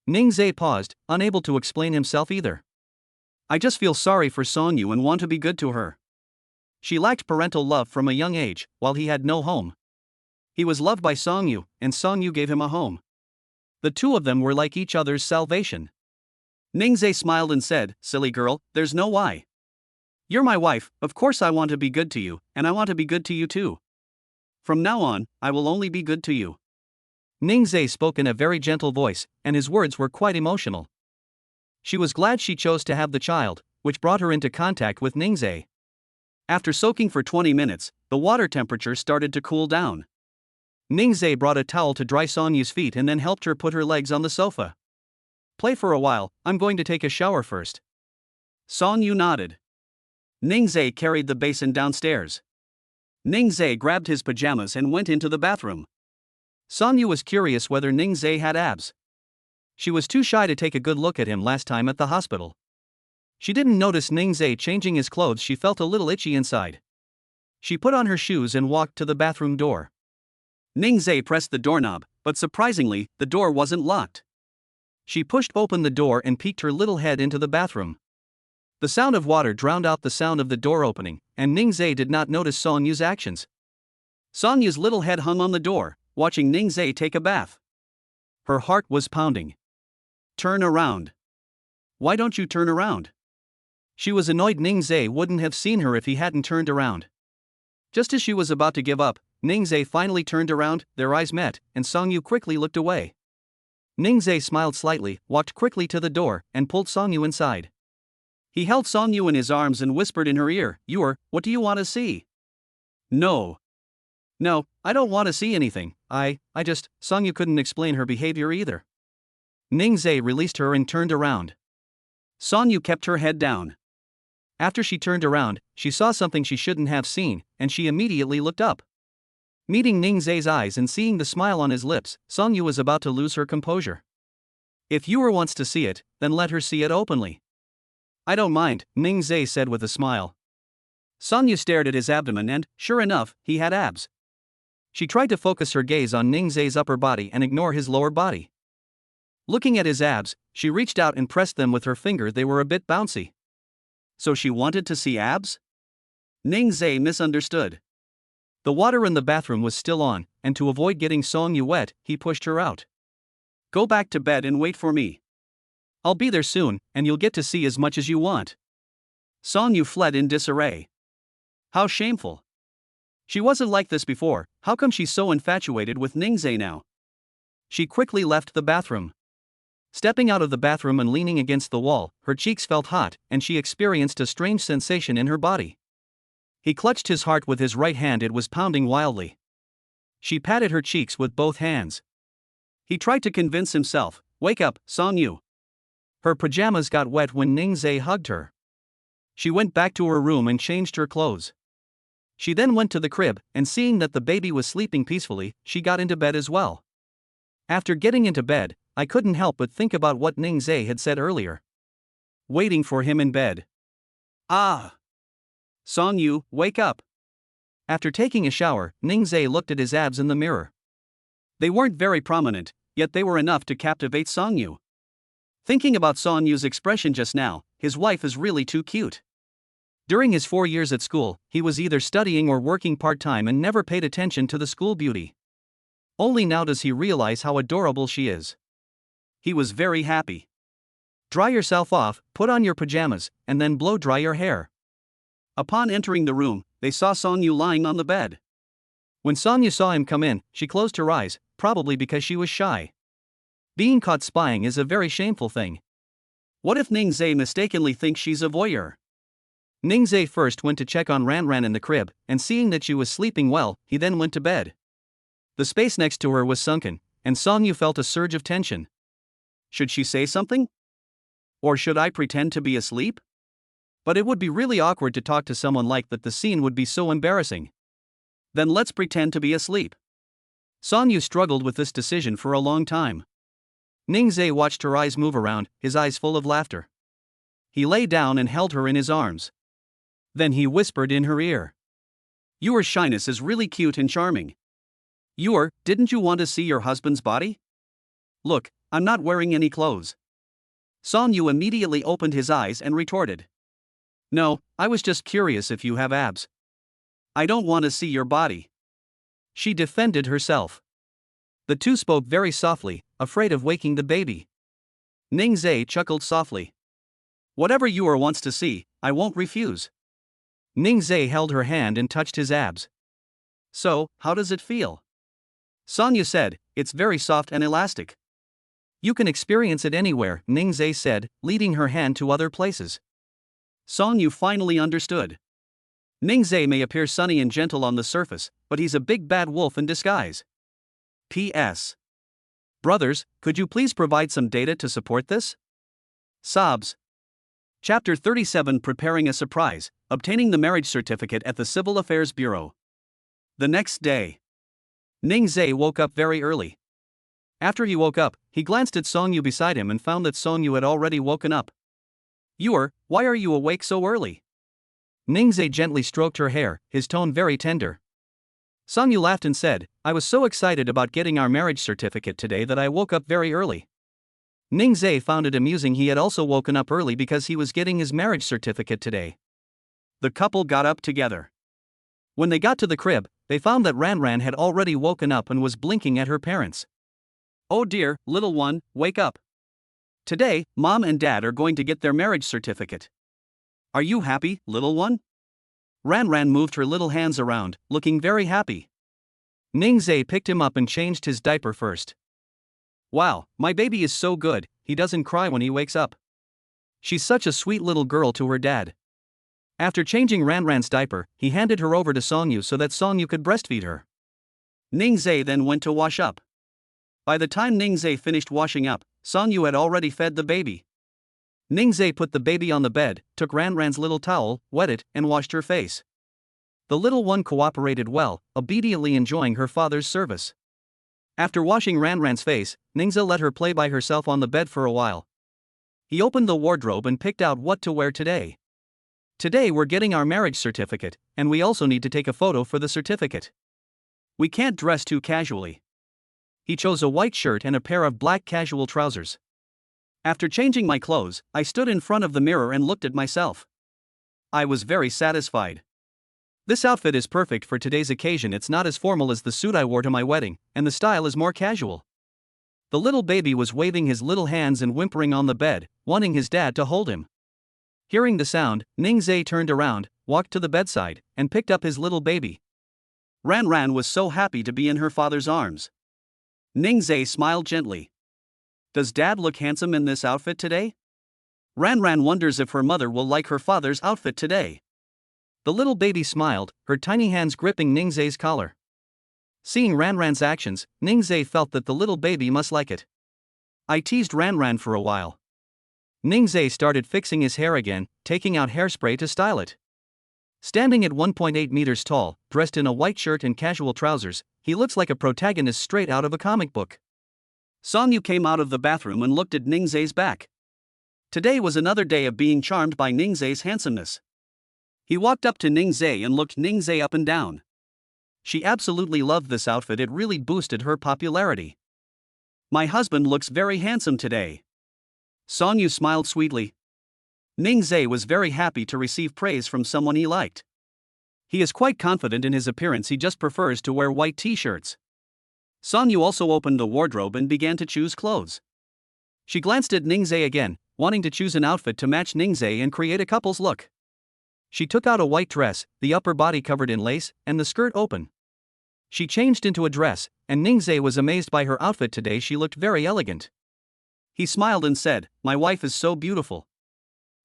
Ningzhe paused, unable to explain himself either. I just feel sorry for Songyu and want to be good to her. She lacked parental love from a young age, while he had no home. He was loved by Songyu, and Songyu gave him a home. The two of them were like each other's salvation. Ningzhe smiled and said, silly girl, there's no why. You're my wife, of course I want to be good to you, and I want to be good to you too. From now on, I will only be good to you. Ningzhe spoke in a very gentle voice, and his words were quite emotional. She was glad she chose to have the child, which brought her into contact with Ningzhe. After soaking for 20 minutes, the water temperature started to cool down. Ningzhe brought a towel to dry Songyu's feet and then helped her put her legs on the sofa. Play for a while, I'm going to take a shower first. Songyu nodded. Ningzhe carried the basin downstairs. Ningzhe grabbed his pajamas and went into the bathroom. Songyu was curious whether Ningzhe had abs. She was too shy to take a good look at him last time at the hospital. She didn't notice Ningzhe changing his clothes. She felt a little itchy inside. She put on her shoes and walked to the bathroom door. Ningzhe pressed the doorknob, but surprisingly, the door wasn't locked. She pushed open the door and peeked her little head into the bathroom. The sound of water drowned out the sound of the door opening, and Ningzhe did not notice Songyu's actions. Songyu's little head hung on the door, watching Ningzhe take a bath. Her heart was pounding. Turn around. Why don't you turn around? She was annoyed Ningzhe wouldn't have seen her if he hadn't turned around. Just as she was about to give up, Ningzhe finally turned around, their eyes met, and Songyu quickly looked away. Ningzhe smiled slightly, walked quickly to the door, and pulled Songyu inside. He held Songyu in his arms and whispered in her ear, what do you want to see? No, I don't want to see anything, Songyu couldn't explain her behavior either. Ningzhe released her and turned around. Songyu kept her head down. After she turned around, she saw something she shouldn't have seen, and she immediately looked up. Meeting Ningzhe's eyes and seeing the smile on his lips, Songyu was about to lose her composure. If Yuer wants to see it, then let her see it openly. I don't mind, Ningzhe said with a smile. Songyu stared at his abdomen and, sure enough, he had abs. She tried to focus her gaze on Ningzhe's upper body and ignore his lower body. Looking at his abs, she reached out and pressed them with her finger. They were a bit bouncy. So she wanted to see abs? Ningzhe misunderstood. The water in the bathroom was still on, and to avoid getting Songyu wet, he pushed her out. Go back to bed and wait for me. I'll be there soon, and you'll get to see as much as you want. Songyu fled in disarray. How shameful. She wasn't like this before. How come she's so infatuated with Ningzhe now? She quickly left the bathroom. Stepping out of the bathroom and leaning against the wall, her cheeks felt hot, and she experienced a strange sensation in her body. He clutched his heart with his right hand, it was pounding wildly. She patted her cheeks with both hands. He tried to convince himself, "Wake up, Song Yu." Her pajamas got wet when Ningzai hugged her. She went back to her room and changed her clothes. She then went to the crib, and seeing that the baby was sleeping peacefully, she got into bed as well. After getting into bed, I couldn't help but think about what Ningzai had said earlier. Waiting for him in bed. Ah! Song Yu, wake up. After taking a shower, Ningzai looked at his abs in the mirror. They weren't very prominent, yet they were enough to captivate Song Yu. Thinking about Song Yu's expression just now, his wife is really too cute. During his 4 years at school, he was either studying or working part-time and never paid attention to the school beauty. Only now does he realize how adorable she is. He was very happy. Dry yourself off, put on your pajamas, and then blow dry your hair. Upon entering the room, they saw Song Yu lying on the bed. When Song Yu saw him come in, she closed her eyes, probably because she was shy. Being caught spying is a very shameful thing. What if Ningzai mistakenly thinks she's a voyeur? Ningzai first went to check on Ranran in the crib, and seeing that she was sleeping well, he then went to bed. The space next to her was sunken, and Song Yu felt a surge of tension. Should she say something? Or should I pretend to be asleep? But it would be really awkward to talk to someone like that, the scene would be so embarrassing. Then let's pretend to be asleep. Song Yu struggled with this decision for a long time. Ningzai watched her eyes move around, his eyes full of laughter. He lay down and held her in his arms. Then he whispered in her ear. Your shyness is really cute and charming. Didn't you want to see your husband's body? Look, I'm not wearing any clothes. Song Yu immediately opened his eyes and retorted. No, I was just curious if you have abs. I don't want to see your body. She defended herself. The two spoke very softly, afraid of waking the baby. Ningzai chuckled softly. Whatever Yu wants to see, I won't refuse. Ningzai held her hand and touched his abs. So, how does it feel? Song Yu said, it's very soft and elastic. You can experience it anywhere, Ningzai said, leading her hand to other places. Song Yu finally understood. Ningzai may appear sunny and gentle on the surface, but he's a big bad wolf in disguise. P.S. Brothers, could you please provide some data to support this? Sobs. Chapter 37, Preparing a Surprise, Obtaining the Marriage Certificate at the Civil Affairs Bureau. The next day. Ningzai woke up very early. After he woke up, he glanced at Song Yu beside him and found that Song Yu had already woken up. Why are you awake so early? Ningzai gently stroked her hair, his tone very tender. Song Yu laughed and said, I was so excited about getting our marriage certificate today that I woke up very early. Ningzai found it amusing he had also woken up early because he was getting his marriage certificate today. The couple got up together. When they got to the crib, they found that Ranran had already woken up and was blinking at her parents. Oh dear, little one, wake up. Today, Mom and Dad are going to get their marriage certificate. Are you happy, little one? Ranran moved her little hands around, looking very happy. Ningzai picked him up and changed his diaper first. Wow, my baby is so good, he doesn't cry when he wakes up. She's such a sweet little girl to her dad. After changing Ranran's diaper, he handed her over to Song Yu so that Song Yu could breastfeed her. Ningzai then went to wash up. By the time Ningzai finished washing up, Song Yu had already fed the baby. Ningzai put the baby on the bed, took Ranran's little towel, wet it, and washed her face. The little one cooperated well, obediently enjoying her father's service. After washing Ranran's face, Ningzai let her play by herself on the bed for a while. He opened the wardrobe and picked out what to wear today. Today we're getting our marriage certificate, and we also need to take a photo for the certificate. We can't dress too casually. He chose a white shirt and a pair of black casual trousers. After changing my clothes, I stood in front of the mirror and looked at myself. I was very satisfied. This outfit is perfect for today's occasion. It's not as formal as the suit I wore to my wedding, and the style is more casual. The little baby was waving his little hands and whimpering on the bed, wanting his dad to hold him. Hearing the sound, Ningzai turned around, walked to the bedside, and picked up his little baby. Ranran was so happy to be in her father's arms. Ningzai smiled gently. Does Dad look handsome in this outfit today? Ranran wonders if her mother will like her father's outfit today. The little baby smiled, her tiny hands gripping Ningzai's collar. Seeing Ranran's actions, Ningzai felt that the little baby must like it. I teased Ranran for a while. Ningzai started fixing his hair again, taking out hairspray to style it. Standing at 1.8 meters tall, dressed in a white shirt and casual trousers, he looks like a protagonist straight out of a comic book. Songyu came out of the bathroom and looked at Ningzai's back. Today was another day of being charmed by Ningzai's handsomeness. He walked up to Ningzai and looked Ningzai up and down. She absolutely loved this outfit, it really boosted her popularity. My husband looks very handsome today. Songyu smiled sweetly. Ningzai was very happy to receive praise from someone he liked. He is quite confident in his appearance, he just prefers to wear white t-shirts. Songyu also opened the wardrobe and began to choose clothes. She glanced at Ningzai again, wanting to choose an outfit to match Ningzai and create a couple's look. She took out a white dress, the upper body covered in lace, and the skirt open. She changed into a dress, and Ningzai was amazed by her outfit today, she looked very elegant. He smiled and said, "My wife is so beautiful."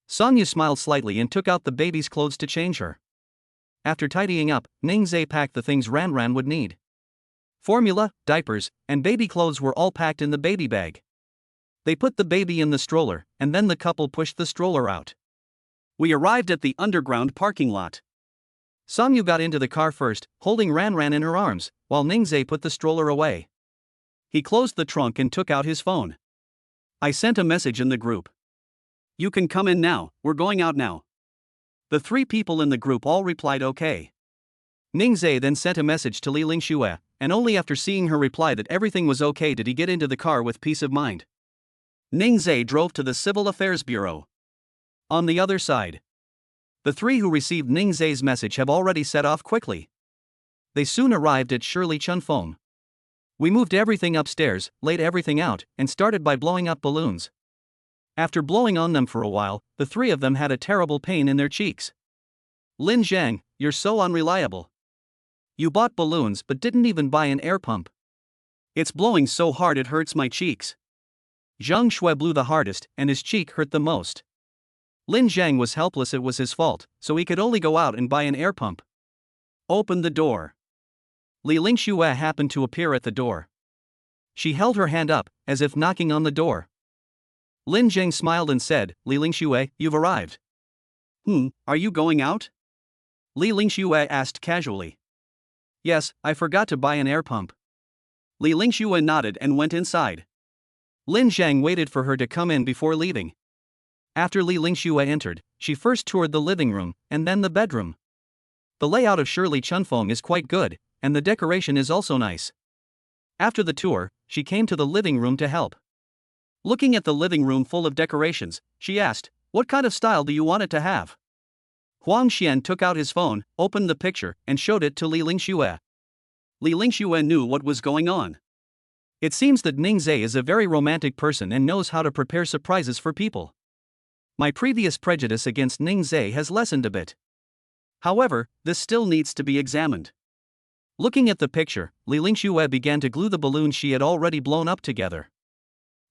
Songyu smiled slightly and took out the baby's clothes to change her. After tidying up, Ningzai packed the things Ranran would need. Formula, diapers, and baby clothes were all packed in the baby bag. They put the baby in the stroller, and then the couple pushed the stroller out. We arrived at the underground parking lot. Songyu got into the car first, holding Ranran in her arms, while Ningzai put the stroller away. He closed the trunk and took out his phone. I sent a message in the group. "You can come in now, we're going out now." The 3 people in the group all replied okay. Ningzai then sent a message to Li Lingxue, and only after seeing her reply that everything was okay did he get into the car with peace of mind. Ningzai drove to the Civil Affairs Bureau. On the other side, the 3 who received Ningzai's message have already set off quickly. They soon arrived at Shirley Chunfeng. We moved everything upstairs, laid everything out, and started by blowing up balloons. After blowing on them for a while, the 3 of them had a terrible pain in their cheeks. "Lin Zhang, you're so unreliable. You bought balloons but didn't even buy an air pump. It's blowing so hard it hurts my cheeks." Zhang Shui blew the hardest, and his cheek hurt the most. Lin Zhang was helpless, it was his fault, so he could only go out and buy an air pump. "Open the door." Li Lingxue happened to appear at the door. She held her hand up, as if knocking on the door. Lin Zhang smiled and said, "Li Lingxue, you've arrived." Are you going out?" Li Lingxue asked casually. "Yes, I forgot to buy an air pump." Li Lingxue nodded and went inside. Lin Zhang waited for her to come in before leaving. After Li Lingxue entered, she first toured the living room, and then the bedroom. The layout of Shirley Chunfeng is quite good, and the decoration is also nice. After the tour, she came to the living room to help. Looking at the living room full of decorations, she asked, "What kind of style do you want it to have?" Huang Xian took out his phone, opened the picture, and showed it to Li Lingxue. Li Lingxue knew what was going on. It seems that Ningzai is a very romantic person and knows how to prepare surprises for people. My previous prejudice against Ningzai has lessened a bit. However, this still needs to be examined. Looking at the picture, Li Lingxue began to glue the balloons she had already blown up together.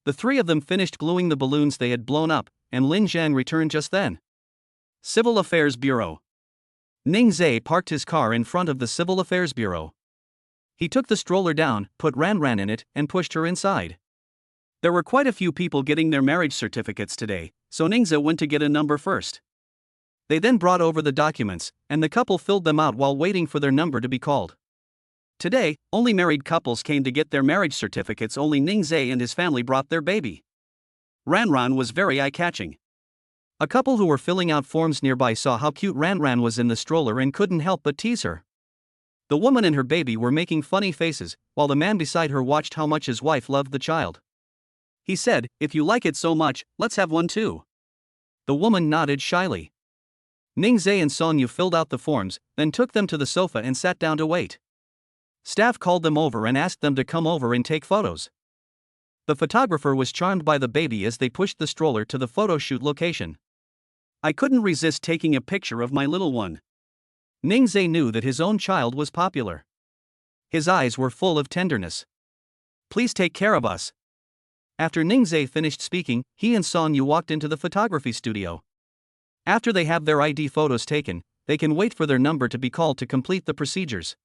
The 3 of them finished gluing the balloons they had blown up, and Lin Zhang returned just then. Civil Affairs Bureau. Ningzai parked his car in front of the Civil Affairs Bureau. He took the stroller down, put Ranran in it, and pushed her inside. There were quite a few people getting their marriage certificates today, so Ningzai went to get a number first. They then brought over the documents, and the couple filled them out while waiting for their number to be called. Today, only married couples came to get their marriage certificates, only Ningzai and his family brought their baby. Ranran was very eye-catching. A couple who were filling out forms nearby saw how cute Ranran was in the stroller and couldn't help but tease her. The woman and her baby were making funny faces, while the man beside her watched how much his wife loved the child. He said, "If you like it so much, let's have one too." The woman nodded shyly. Ningzai and Songyu filled out the forms, then took them to the sofa and sat down to wait. Staff called them over and asked them to come over and take photos. The photographer was charmed by the baby as they pushed the stroller to the photo shoot location. "I couldn't resist taking a picture of my little one." Ningzai knew that his own child was popular. His eyes were full of tenderness. "Please take care of us." After Ningzai finished speaking, he and Songyu walked into the photography studio. After they have their ID photos taken, they can wait for their number to be called to complete the procedures.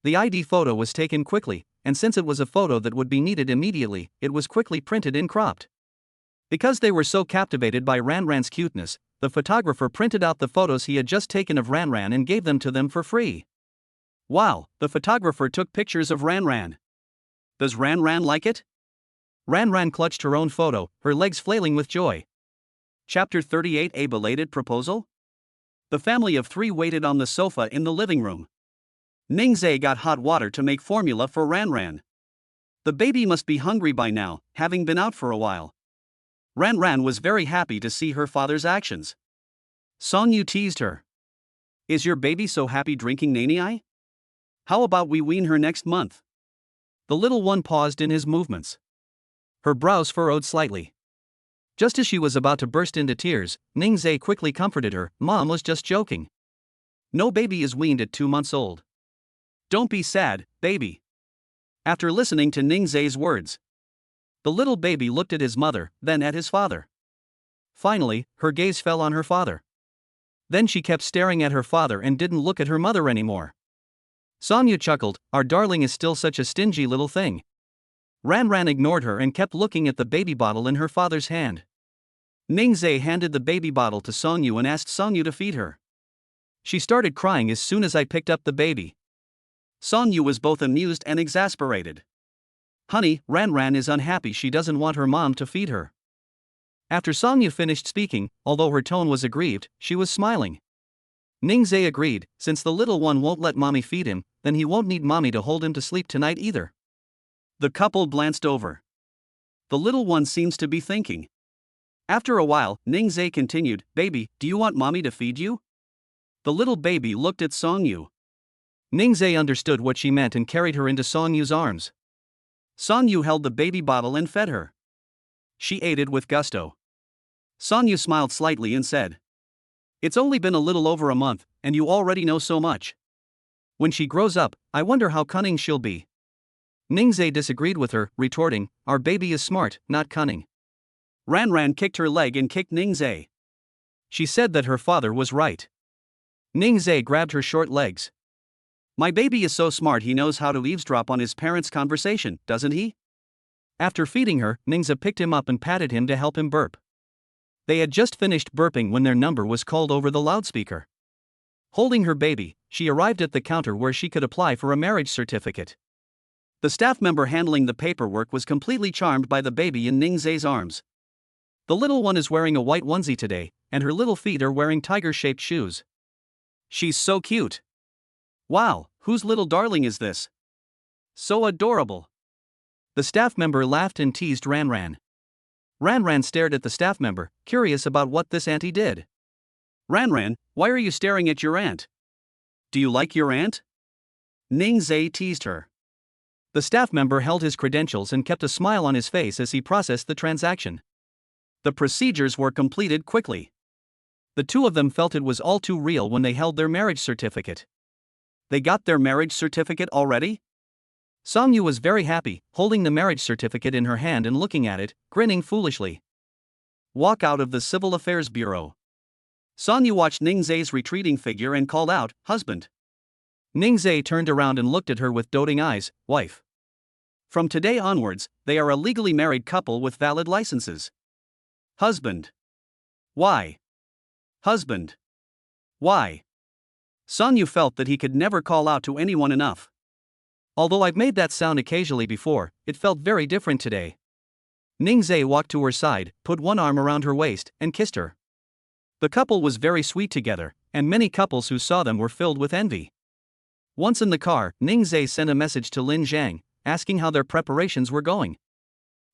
The ID photo was taken quickly, and since it was a photo that would be needed immediately, it was quickly printed and cropped. Because they were so captivated by Ranran's cuteness, the photographer printed out the photos he had just taken of Ranran and gave them to them for free. Wow, the photographer took pictures of Ranran. Does Ranran like it? Ranran clutched her own photo, her legs flailing with joy. Chapter 38: A Belated Proposal? The family of 3 waited on the sofa in the living room. Ningzai got hot water to make formula for Ranran. The baby must be hungry by now, having been out for a while. Ranran was very happy to see her father's actions. Songyu teased her. Is your baby so happy drinking nani? How about we wean her next month? The little one paused in his movements. Her brows furrowed slightly. Just as she was about to burst into tears, Ningzai quickly comforted her. Mom was just joking. No baby is weaned at 2 months old. Don't be sad, baby. After listening to Ningzai's words, the little baby looked at his mother, then at his father. Finally, her gaze fell on her father. Then she kept staring at her father and didn't look at her mother anymore. Songyu chuckled, our darling is still such a stingy little thing. Ranran ignored her and kept looking at the baby bottle in her father's hand. Ningzai handed the baby bottle to Songyu and asked Songyu to feed her. She started crying as soon as I picked up the baby. Songyu was both amused and exasperated. Honey, Ranran is unhappy, she doesn't want her mom to feed her. After Songyu finished speaking, although her tone was aggrieved, she was smiling. Ningzai agreed, since the little one won't let mommy feed him, then he won't need mommy to hold him to sleep tonight either. The couple glanced over. The little one seems to be thinking. After a while, Ningzai continued, baby, do you want mommy to feed you? The little baby looked at Songyu. Ningzai understood what she meant and carried her into Songyu's arms. Songyu held the baby bottle and fed her. She ate it with gusto. Songyu smiled slightly and said, it's only been a little over a month, and you already know so much. When she grows up, I wonder how cunning she'll be. Ningzai disagreed with her, retorting, our baby is smart, not cunning. Ranran kicked her leg and kicked Ningzai. She said that her father was right. Ningzai grabbed her short legs. My baby is so smart he knows how to eavesdrop on his parents' conversation, doesn't he? After feeding her, Ningzai picked him up and patted him to help him burp. They had just finished burping when their number was called over the loudspeaker. Holding her baby, she arrived at the counter where she could apply for a marriage certificate. The staff member handling the paperwork was completely charmed by the baby in Ningzai's arms. The little one is wearing a white onesie today, and her little feet are wearing tiger-shaped shoes. She's so cute. Wow, whose little darling is this? So adorable. The staff member laughed and teased Ranran. Ranran stared at the staff member, curious about what this auntie did. Ranran, why are you staring at your aunt? Do you like your aunt? Ningzai teased her. The staff member held his credentials and kept a smile on his face as he processed the transaction. The procedures were completed quickly. The two of them felt it was all too real when they held their marriage certificate. They got their marriage certificate already? Songyu was very happy, holding the marriage certificate in her hand and looking at it, grinning foolishly. Walk out of the Civil Affairs Bureau. Songyu watched Ningzai's retreating figure and called out, husband. Ningzai turned around and looked at her with doting eyes, wife. From today onwards, they are a legally married couple with valid licenses. Husband. Why? Husband. Why? Songyu felt that he could never call out to anyone enough. Although I've made that sound occasionally before, it felt very different today. Ningzai walked to her side, put one arm around her waist, and kissed her. The couple was very sweet together, and many couples who saw them were filled with envy. Once in the car, Ningzai sent a message to Lin Zhang, asking how their preparations were going.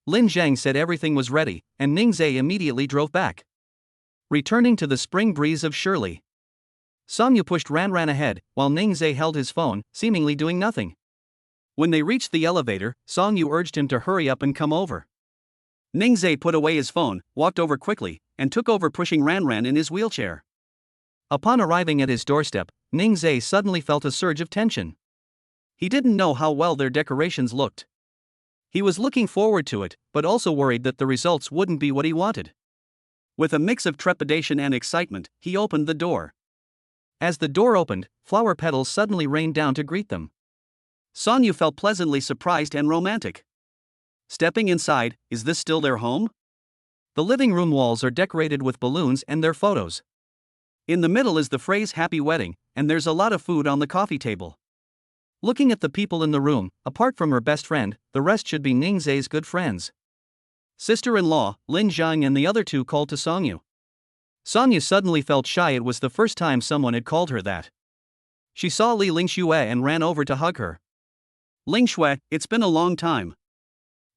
Lin Zhang said everything was ready, and Ningzai immediately drove back. Returning to the spring breeze of Shirley. Songyu pushed Ranran ahead, while Ningzai held his phone, seemingly doing nothing. When they reached the elevator, Songyu urged him to hurry up and come over. Ningzai put away his phone, walked over quickly, and took over pushing Ranran in his wheelchair. Upon arriving at his doorstep, Ningzai suddenly felt a surge of tension. He didn't know how well their decorations looked. He was looking forward to it, but also worried that the results wouldn't be what he wanted. With a mix of trepidation and excitement, he opened the door. As the door opened, flower petals suddenly rained down to greet them. Song Yu felt pleasantly surprised and romantic. Stepping inside, is this still their home? The living room walls are decorated with balloons and their photos. In the middle is the phrase "Happy Wedding," and there's a lot of food on the coffee table. Looking at the people in the room, apart from her best friend, the rest should be Ningzai's good friends. Sister-in-law, Lin Zhang, and the other two called to Song Yu. Song Yu suddenly felt shy. It was the first time someone had called her that. She saw Li Lingxue and ran over to hug her. "Lingxue, it's been a long time.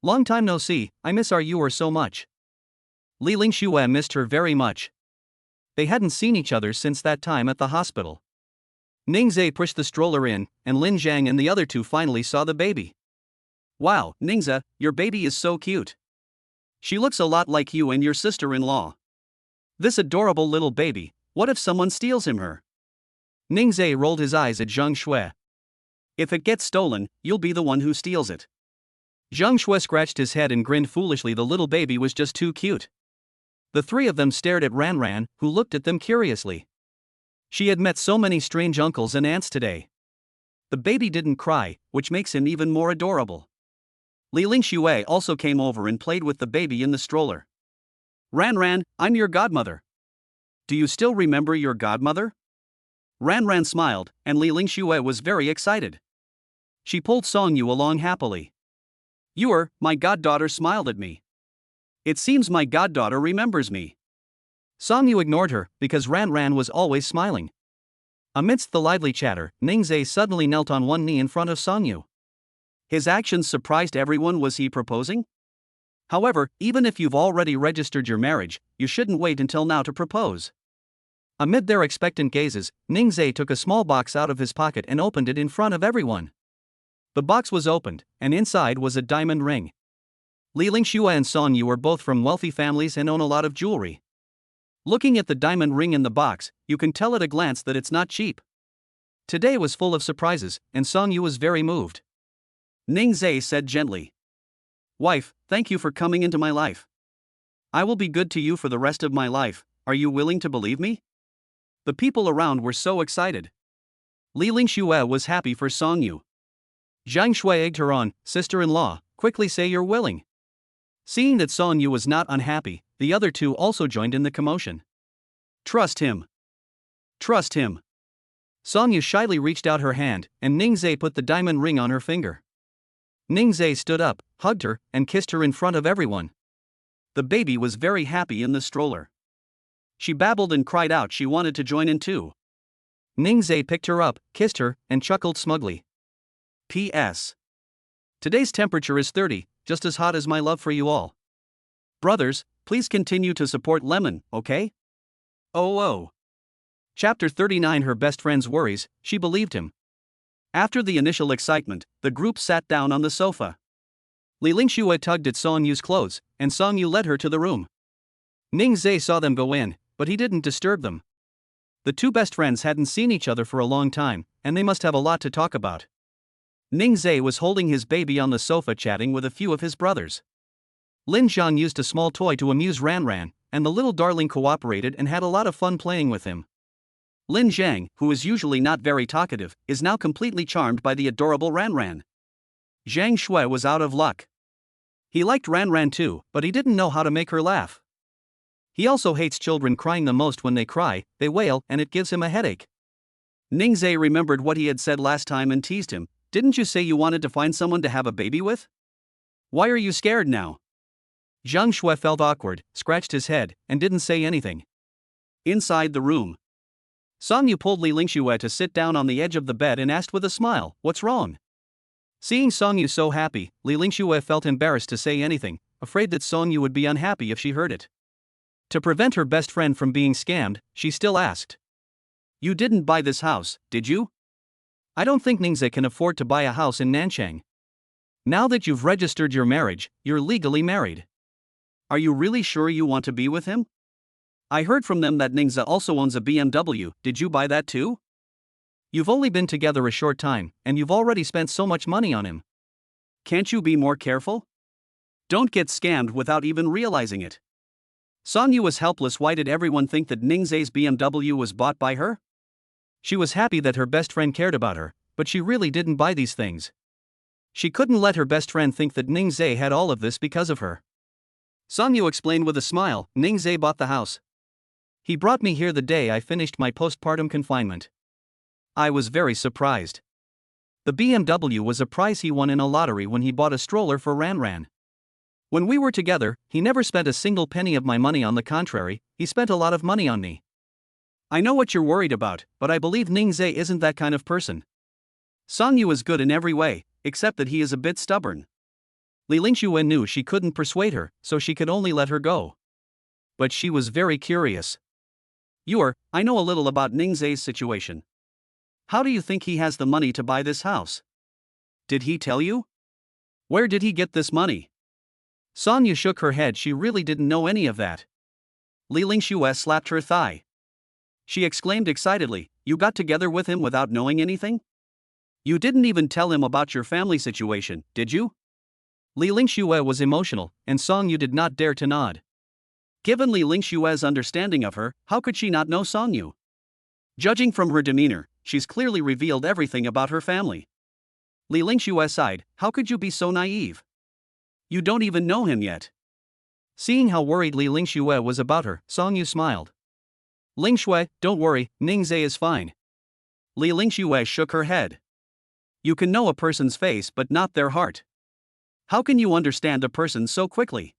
Long time no see, I miss our Yuer so much." Li Lingxue missed her very much. They hadn't seen each other since that time at the hospital. Ningzai pushed the stroller in, and Lin Zhang and the other two finally saw the baby. "Wow, Ningza, your baby is so cute. She looks a lot like you and your sister-in-law. This adorable little baby, what if someone steals her?" Ningzai rolled his eyes at Zhang Shui. "If it gets stolen, you'll be the one who steals it." Zhang Shui scratched his head and grinned foolishly. The little baby was just too cute. The three of them stared at Ran Ran, who looked at them curiously. She had met so many strange uncles and aunts today. The baby didn't cry, which makes him even more adorable. Li Lingxue also came over and played with the baby in the stroller. "Ran Ran, I'm your godmother. Do you still remember your godmother?" Ran Ran smiled, and Li Lingxue was very excited. She pulled Song Yu along happily. My goddaughter smiled at me. It seems my goddaughter remembers me." Song Yu ignored her, because Ran Ran was always smiling. Amidst the lively chatter, Ningzai suddenly knelt on one knee in front of Song Yu. His actions surprised everyone. Was he proposing? However, even if you've already registered your marriage, you shouldn't wait until now to propose. Amid their expectant gazes, Ningzai took a small box out of his pocket and opened it in front of everyone. The box was opened, and inside was a diamond ring. Li Lingxue and Song Yu are both from wealthy families and own a lot of jewelry. Looking at the diamond ring in the box, you can tell at a glance that it's not cheap. Today was full of surprises, and Song Yu was very moved. Ningzai said gently, "Wife, thank you for coming into my life. I will be good to you for the rest of my life. Are you willing to believe me?" The people around were so excited. Li Lingxue was happy for Song Yu. Zhang Shui egged her on. "Sister-in-law, quickly say you're willing." Seeing that Song Yu was not unhappy, the other two also joined in the commotion. "Trust him. Trust him." Song Yu shyly reached out her hand, and Ningzai put the diamond ring on her finger. Ningzai stood up, hugged her, and kissed her in front of everyone. The baby was very happy in the stroller. She babbled and cried out she wanted to join in too. Ningzai picked her up, kissed her, and chuckled smugly. P.S. Today's temperature is 30, just as hot as my love for you all. Brothers, please continue to support Lemon, okay? Oh. Chapter 39. Her best friend's worries. She believed him. After the initial excitement, the group sat down on the sofa. Li Lingxue tugged at Song Yu's clothes, and Song Yu led her to the room. Ningzai saw them go in, but he didn't disturb them. The two best friends hadn't seen each other for a long time, and they must have a lot to talk about. Ningzai was holding his baby on the sofa chatting with a few of his brothers. Lin Zhang used a small toy to amuse Ran Ran, and the little darling cooperated and had a lot of fun playing with him. Lin Zhang, who is usually not very talkative, is now completely charmed by the adorable Ran Ran. Zhang Shui was out of luck. He liked Ran Ran too, but he didn't know how to make her laugh. He also hates children crying the most. When they cry, they wail, and it gives him a headache. Ningzai remembered what he had said last time and teased him. "Didn't you say you wanted to find someone to have a baby with? Why are you scared now?" Zhang Shui felt awkward, scratched his head, and didn't say anything. Inside the room, Song Yu pulled Li Lingxue to sit down on the edge of the bed and asked with a smile, "What's wrong?" Seeing Song Yu so happy, Li Lingxue felt embarrassed to say anything, afraid that Song Yu would be unhappy if she heard it. To prevent her best friend from being scammed, she still asked, "You didn't buy this house, did you?" "I don't think Ningzai can afford to buy a house in Nanchang. Now that you've registered your marriage, you're legally married. Are you really sure you want to be with him? I heard from them that Ningzai also owns a BMW. Did you buy that too? You've only been together a short time, and you've already spent so much money on him. Can't you be more careful? Don't get scammed without even realizing it." Song Yu was helpless. Why did everyone think that Ningzai's BMW was bought by her? She was happy that her best friend cared about her, but she really didn't buy these things. She couldn't let her best friend think that Ningzhe had all of this because of her. Songyu explained with a smile, Ningzhe bought the house. He brought me here the day I finished my postpartum confinement. I was very surprised. The BMW was a prize he won in a lottery when he bought a stroller for Ranran. When we were together, he never spent a single penny of my money. On the contrary, he spent a lot of money on me. I know what you're worried about, but I believe Ningzhe isn't that kind of person. Songyu is good in every way, except that he is a bit stubborn. Li Lingxue knew she couldn't persuade her, so she could only let her go. But she was very curious. I know a little about Ningzhe's situation. How do you think he has the money to buy this house? Did he tell you? Where did he get this money? Songyu shook her head. She really didn't know any of that. Li Lingxue slapped her thigh. She exclaimed excitedly, you got together with him without knowing anything? You didn't even tell him about your family situation, did you? Li Lingxue was emotional, and Songyu did not dare to nod. Given Li Lingxue's understanding of her, how could she not know Songyu? Judging from her demeanor, she's clearly revealed everything about her family. Li Lingxue sighed, how could you be so naive? You don't even know him yet. Seeing how worried Li Lingxue was about her, Songyu smiled. Lingxue, don't worry, Ningzhe is fine. Li Lingxue shook her head. You can know a person's face but not their heart. How can you understand a person so quickly?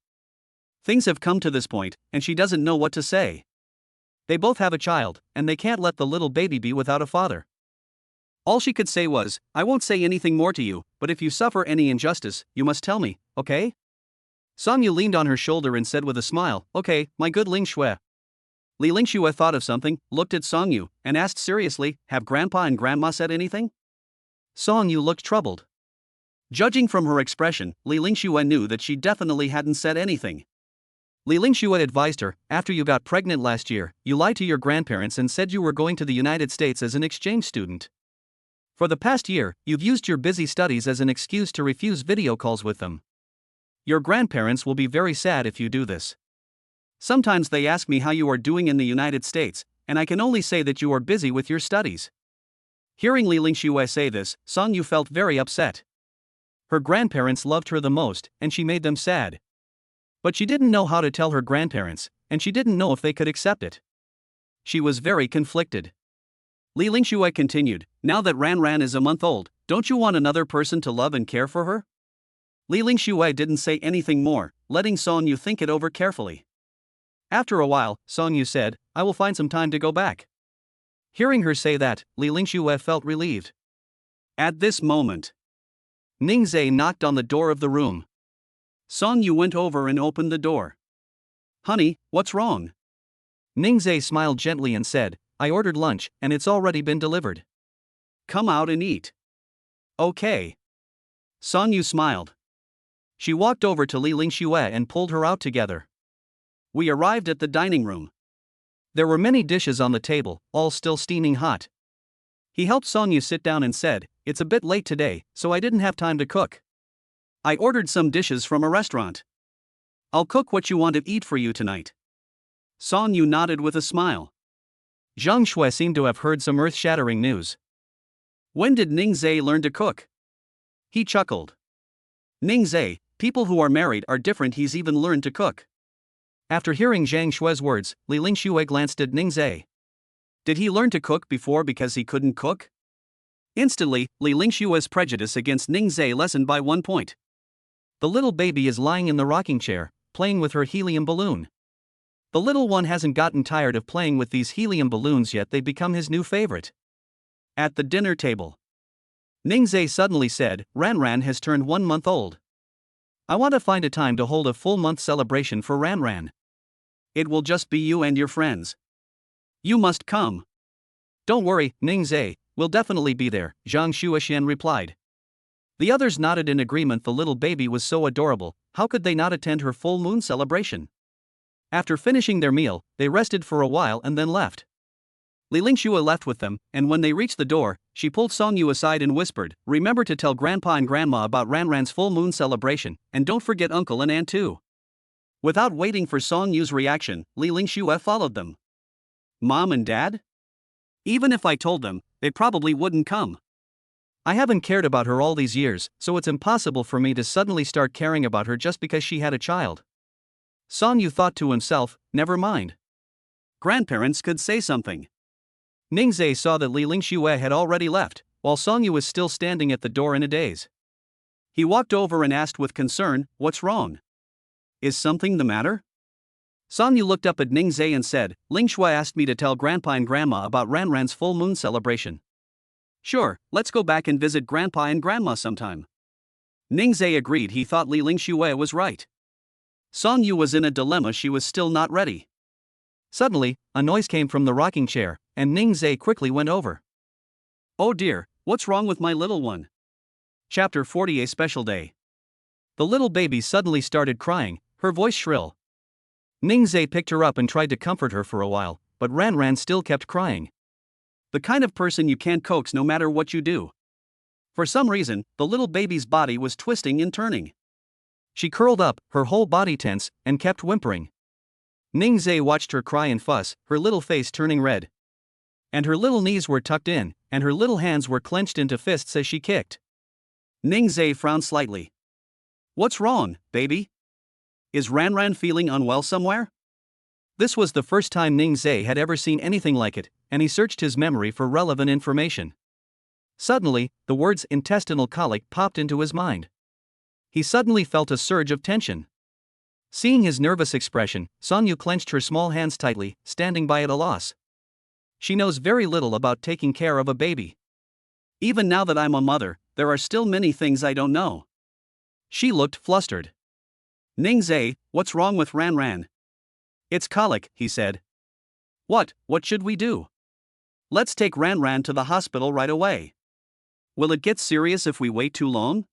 Things have come to this point, and she doesn't know what to say. They both have a child, and they can't let the little baby be without a father. All she could say was, I won't say anything more to you, but if you suffer any injustice, you must tell me, okay? Songyu leaned on her shoulder and said with a smile, okay, my good Lingxue. Li Lingxue thought of something, looked at Songyu, and asked seriously, have Grandpa and Grandma said anything? Songyu looked troubled. Judging from her expression, Li Lingxue knew that she definitely hadn't said anything. Li Lingxue advised her, after you got pregnant last year, you lied to your grandparents and said you were going to the United States as an exchange student. For the past year, you've used your busy studies as an excuse to refuse video calls with them. Your grandparents will be very sad if you do this. Sometimes they ask me how you are doing in the United States, and I can only say that you are busy with your studies. Hearing Li Lingxue say this, Songyu felt very upset. Her grandparents loved her the most, and she made them sad. But she didn't know how to tell her grandparents, and she didn't know if they could accept it. She was very conflicted. Li Lingxue continued, now that Ranran is a month old, don't you want another person to love and care for her? Li Lingxue didn't say anything more, letting Songyu think it over carefully. After a while, Songyu said, I will find some time to go back. Hearing her say that, Li Lingxue felt relieved. At this moment, Ningzhe knocked on the door of the room. Songyu went over and opened the door. Honey, what's wrong? Ningzhe smiled gently and said, I ordered lunch, and it's already been delivered. Come out and eat. Okay. Songyu smiled. She walked over to Li Lingxue and pulled her out together. We arrived at the dining room. There were many dishes on the table, all still steaming hot. He helped Songyu sit down and said, it's a bit late today, so I didn't have time to cook. I ordered some dishes from a restaurant. I'll cook what you want to eat for you tonight. Songyu nodded with a smile. Zhang Shui seemed to have heard some earth-shattering news. When did Ningzhe learn to cook? He chuckled. Ningzhe, people who are married are different. He's even learned to cook. After hearing Zhang Shui's words, Li Lingxue glanced at Ningzhe. Did he learn to cook before because he couldn't cook? Instantly, Li Lingxue's prejudice against Ningzhe lessened by 1 point. The little baby is lying in the rocking chair, playing with her helium balloon. The little one hasn't gotten tired of playing with these helium balloons yet. They become his new favorite. At the dinner table, Ningzhe suddenly said, Ranran has turned 1 month old. I want to find a time to hold a full month celebration for Ranran. It will just be you and your friends. You must come. Don't worry, Ningzhe, we'll definitely be there, Zhang Shuixian replied. The others nodded in agreement. The little baby was so adorable, how could they not attend her full moon celebration? After finishing their meal, they rested for a while and then left. Li Lingxue left with them, and when they reached the door, she pulled Songyu aside and whispered, remember to tell Grandpa and Grandma about Ranran's full moon celebration, and don't forget Uncle and Aunt too. Without waiting for Songyu's reaction, Li Lingxue followed them. Mom and Dad? Even if I told them, they probably wouldn't come. I haven't cared about her all these years, so it's impossible for me to suddenly start caring about her just because she had a child. Song Yu thought to himself, never mind. Grandparents could say something. Ningzhe saw that Li Lingxue had already left, while Song Yu was still standing at the door in a daze. He walked over and asked with concern, "What's wrong? Is something the matter?" Song Yu looked up at Ningzhe and said, "Lingxue asked me to tell Grandpa and Grandma about Ranran's full moon celebration." "Sure, let's go back and visit Grandpa and Grandma sometime." Ningzhe agreed. He thought Li Lingxue was right. Song Yu was in a dilemma. She was still not ready. Suddenly, a noise came from the rocking chair, and Ningzhe quickly went over. "Oh dear, what's wrong with my little one?" Chapter 40, A Special Day. The little baby suddenly started crying, her voice shrill. Ningzhe picked her up and tried to comfort her for a while, but Ranran still kept crying. The kind of person you can't coax no matter what you do. For some reason, the little baby's body was twisting and turning. She curled up, her whole body tense, and kept whimpering. Ningzhe watched her cry and fuss, her little face turning red. And her little knees were tucked in, and her little hands were clenched into fists as she kicked. Ningzhe frowned slightly. "What's wrong, baby? Is Ranran feeling unwell somewhere?" This was the first time Ningzhe had ever seen anything like it, and he searched his memory for relevant information. Suddenly, the words intestinal colic popped into his mind. He suddenly felt a surge of tension. Seeing his nervous expression, Song Yu clenched her small hands tightly, standing by at a loss. She knows very little about taking care of a baby. Even now that I'm a mother, there are still many things I don't know. She looked flustered. "Ningzhe, what's wrong with Ranran?" "It's colic," he said. What should we do?" "Let's take Ranran to the hospital right away." "Will it get serious if we wait too long?"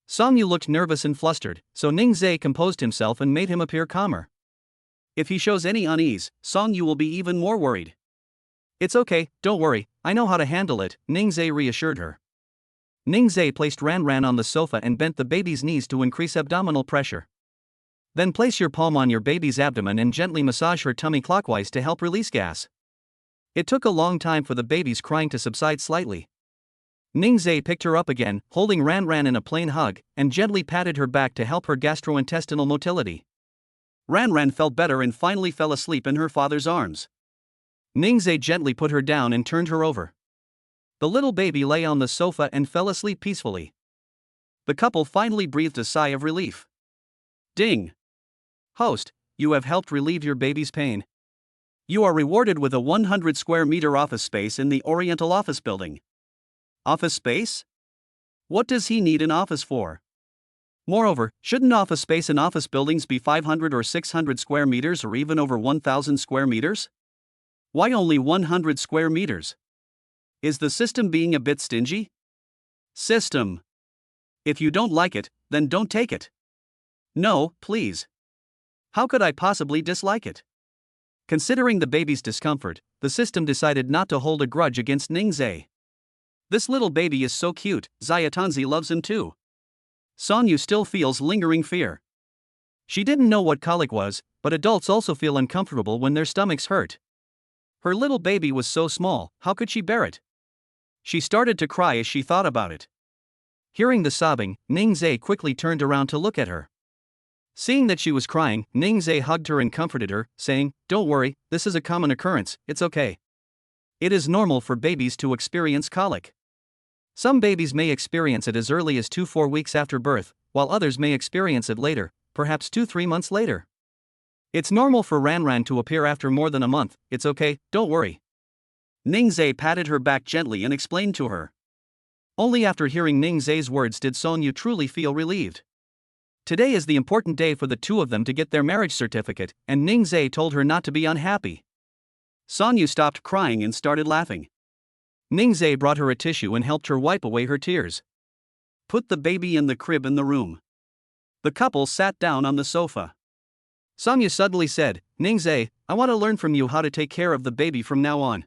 Song Yu looked nervous and flustered, so Ningzhe composed himself and made him appear calmer. "If he shows any unease, Song Yu will be even more worried." "It's okay, don't worry, I know how to handle it," Ningzhe reassured her. Ningzhe placed Ranran on the sofa and bent the baby's knees to increase abdominal pressure. Then place your palm on your baby's abdomen and gently massage her tummy clockwise to help release gas. It took a long time for the baby's crying to subside slightly. Ningzhe picked her up again, holding Ranran in a plain hug, and gently patted her back to help her gastrointestinal motility. Ranran felt better and finally fell asleep in her father's arms. Ningzhe gently put her down and turned her over. The little baby lay on the sofa and fell asleep peacefully. The couple finally breathed a sigh of relief. Ding! Host, you have helped relieve your baby's pain. You are rewarded with a 100 square meter office space in the Oriental Office Building. Office space? What does he need an office for? Moreover, shouldn't office space in office buildings be 500 or 600 square meters or even over 1,000 square meters? Why only 100 square meters? Is the system being a bit stingy? System. If you don't like it, then don't take it. No, please. How could I possibly dislike it? Considering the baby's discomfort, the system decided not to hold a grudge against Ningzhe. This little baby is so cute, Xiaotanzi loves him too. Song Yu still feels lingering fear. She didn't know what colic was, but adults also feel uncomfortable when their stomachs hurt. Her little baby was so small, how could she bear it? She started to cry as she thought about it. Hearing the sobbing, Ningzhe quickly turned around to look at her. Seeing that she was crying, Ningzhe hugged her and comforted her, saying, "Don't worry, this is a common occurrence, it's okay. It is normal for babies to experience colic. Some babies may experience it as early as 2-4 weeks after birth, while others may experience it later, perhaps 2-3 months later. It's normal for Ranran to appear after more than a month, it's okay, don't worry." Ningzhe patted her back gently and explained to her. Only after hearing Ningzhe's words did Song Yu truly feel relieved. Today is the important day for the two of them to get their marriage certificate, and Ningzhe told her not to be unhappy. Song Yu stopped crying and started laughing. Ningzhe brought her a tissue and helped her wipe away her tears. Put the baby in the crib in the room. The couple sat down on the sofa. Song Yu suddenly said, "Ningzhe, I want to learn from you how to take care of the baby from now on."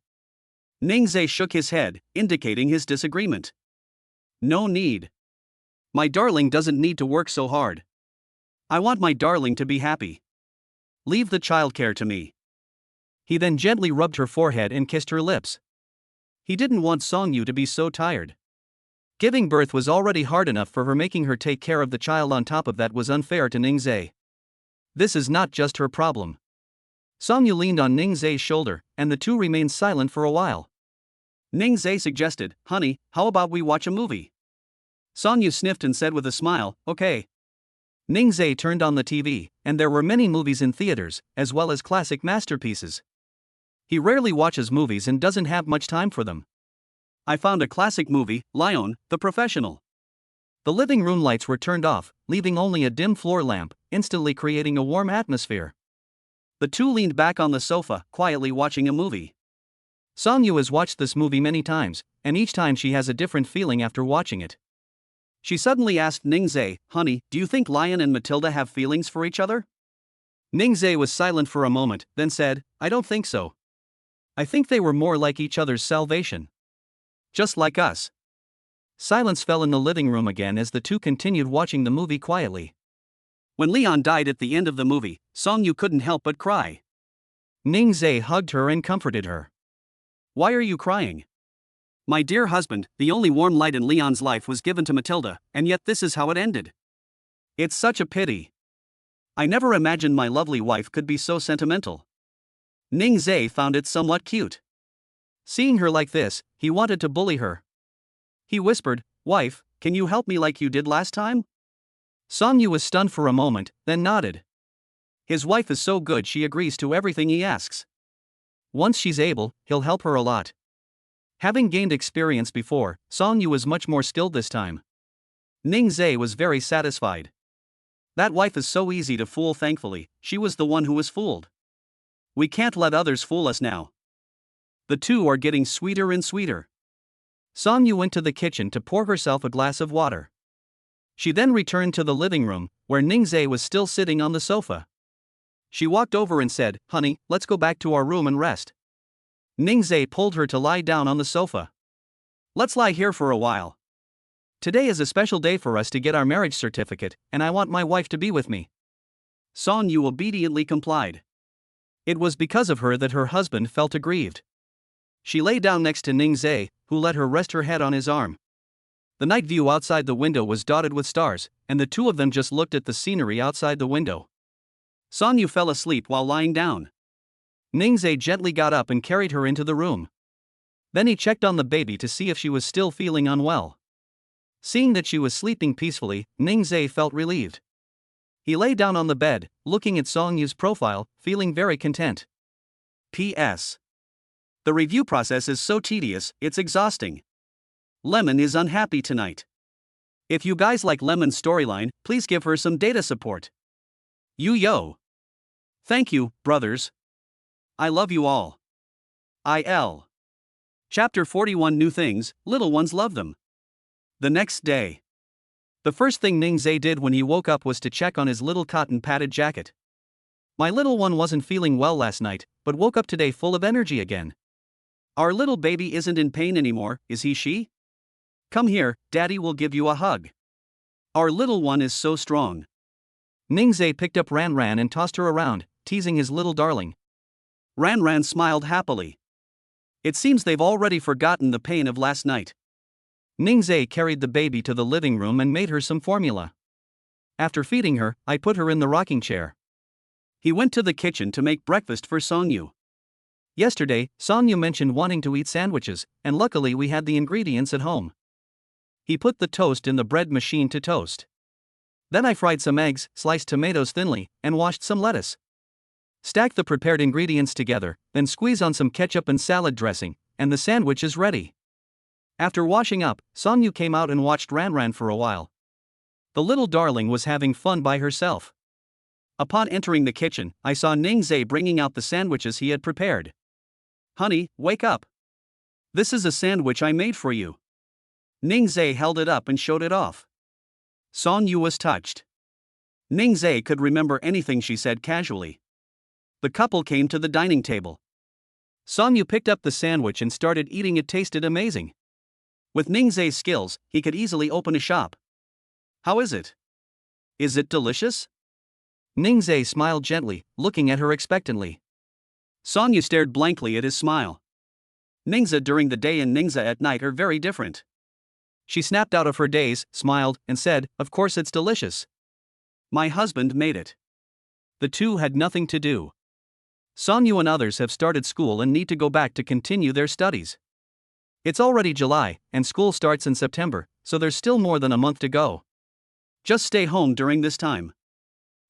Ningzhe shook his head, indicating his disagreement. "No need. My darling doesn't need to work so hard. I want my darling to be happy. Leave the childcare to me." He then gently rubbed her forehead and kissed her lips. He didn't want Song Yu to be so tired. Giving birth was already hard enough for her. Making her take care of the child on top of that was unfair to Ningzai. This is not just her problem. Song Yu leaned on Ningzai's shoulder, and the two remained silent for a while. Ningzai suggested, "Honey, how about we watch a movie?" Song Yu sniffed and said with a smile, "Okay." Ningzai turned on the TV, and there were many movies in theaters, as well as classic masterpieces. He rarely watches movies and doesn't have much time for them. I found a classic movie, Lion, the Professional. The living room lights were turned off, leaving only a dim floor lamp, instantly creating a warm atmosphere. The two leaned back on the sofa, quietly watching a movie. Song Yu has watched this movie many times, and each time she has a different feeling after watching it. She suddenly asked Ningzai, "Honey, do you think Lion and Matilda have feelings for each other?" Ningzai was silent for a moment, then said, "I don't think so. I think they were more like each other's salvation. Just like us." Silence fell in the living room again as the two continued watching the movie quietly. When Leon died at the end of the movie, Song Yu couldn't help but cry. Ningzai hugged her and comforted her. "Why are you crying? My dear husband, the only warm light in Leon's life was given to Matilda, and yet this is how it ended. It's such a pity. I never imagined my lovely wife could be so sentimental." Ningzai found it somewhat cute. Seeing her like this, he wanted to bully her. He whispered, "Wife, can you help me like you did last time?" Song Yu was stunned for a moment, then nodded. His wife is so good, she agrees to everything he asks. Once she's able, he'll help her a lot. Having gained experience before, Song Yu was much more skilled this time. Ningzai was very satisfied. That wife is so easy to fool. Thankfully, she was the one who was fooled. We can't let others fool us now. The two are getting sweeter and sweeter. Song Yu went to the kitchen to pour herself a glass of water. She then returned to the living room, where Ningzai was still sitting on the sofa. She walked over and said, "Honey, let's go back to our room and rest." Ningzai pulled her to lie down on the sofa. "Let's lie here for a while. Today is a special day for us to get our marriage certificate, and I want my wife to be with me." Song Yu obediently complied. It was because of her that her husband felt aggrieved. She lay down next to Ningzai, who let her rest her head on his arm. The night view outside the window was dotted with stars, and the two of them just looked at the scenery outside the window. Song Yu fell asleep while lying down. Ningzai gently got up and carried her into the room. Then he checked on the baby to see if she was still feeling unwell. Seeing that she was sleeping peacefully, Ningzai felt relieved. He lay down on the bed, looking at Song Yu's profile, feeling very content. P.S. The review process is so tedious, it's exhausting. Lemon is unhappy tonight. If you guys like Lemon's storyline, please give her some data support. Yo. Thank you, brothers. I love you all. IL. Chapter 41 New Things, Little Ones Love Them. The next day. The first thing Ningzai did when he woke up was to check on his little cotton padded jacket. My little one wasn't feeling well last night, but woke up today full of energy again. Our little baby isn't in pain anymore, is she? Come here, Daddy will give you a hug. Our little one is so strong. Ningzai picked up Ran and tossed her around, teasing his little darling. Ran smiled happily. It seems they've already forgotten the pain of last night. Ningzai carried the baby to the living room and made her some formula. After feeding her, I put her in the rocking chair. He went to the kitchen to make breakfast for Song Yu. Yesterday, Song Yu mentioned wanting to eat sandwiches, and luckily we had the ingredients at home. He put the toast in the bread machine to toast. Then I fried some eggs, sliced tomatoes thinly, and washed some lettuce. Stack the prepared ingredients together, then squeeze on some ketchup and salad dressing, and the sandwich is ready. After washing up, Song Yu came out and watched Ran for a while. The little darling was having fun by herself. Upon entering the kitchen, I saw Ningzai bringing out the sandwiches he had prepared. "Honey, wake up. This is a sandwich I made for you." Ningzai held it up and showed it off. Song Yu was touched. Ningzai could remember anything she said casually. The couple came to the dining table. Song Yu picked up the sandwich and started eating. It tasted amazing. With Ningzai's skills, he could easily open a shop. "How is it? Is it delicious?" Ningzai smiled gently, looking at her expectantly. Song Yu stared blankly at his smile. Ningza during the day and Ningza at night are very different. She snapped out of her daze, smiled, and said, "Of course it's delicious. My husband made it." The two had nothing to do. Sonyu and others have started school and need to go back to continue their studies. It's already July, and school starts in September, so there's still more than a month to go. Just stay home during this time.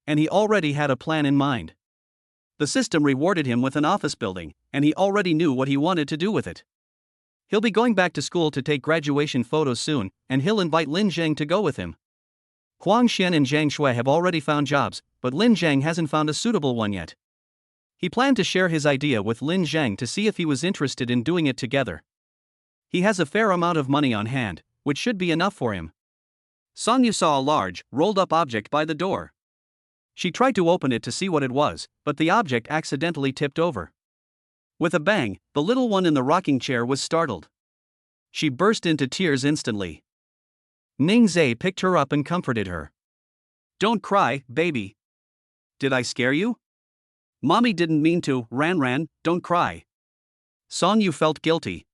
And he already had a plan in mind. The system rewarded him with an office building, and he already knew what he wanted to do with it. He'll be going back to school to take graduation photos soon, and he'll invite Lin Zheng to go with him. Huang Xian and Zhang Shui have already found jobs, but Lin Zheng hasn't found a suitable one yet. He planned to share his idea with Lin Zheng to see if he was interested in doing it together. He has a fair amount of money on hand, which should be enough for him. Sonyu saw a large, rolled-up object by the door. She tried to open it to see what it was, but the object accidentally tipped over. With a bang, the little one in the rocking chair was startled. She burst into tears instantly. Ningzai picked her up and comforted her. "Don't cry, baby. Did I scare you? Mommy didn't mean to, Ran, don't cry." Sonyu felt guilty.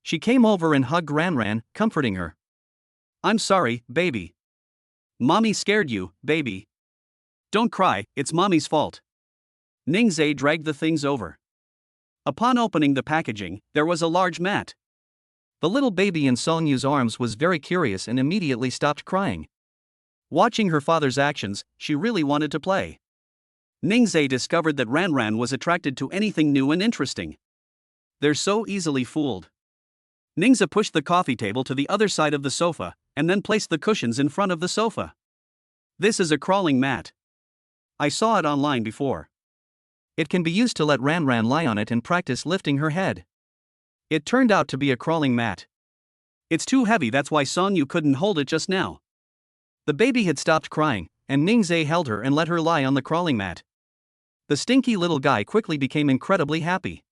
She came over and hugged Ran, comforting her. "I'm sorry, baby. Mommy scared you, baby. Don't cry, it's Mommy's fault." Ningzai dragged the things over. Upon opening the packaging, there was a large mat. The little baby in Sonyu's arms was very curious and immediately stopped crying. Watching her father's actions, she really wanted to play. Ningzai discovered that Ran was attracted to anything new and interesting. They're so easily fooled. Ningza pushed the coffee table to the other side of the sofa, and then placed the cushions in front of the sofa. "This is a crawling mat. I saw it online before. It can be used to let Ran lie on it and practice lifting her head." It turned out to be a crawling mat. "It's too heavy, that's why Sonyu couldn't hold it just now." The baby had stopped crying, and Ningzai held her and let her lie on the crawling mat. The stinky little guy quickly became incredibly happy.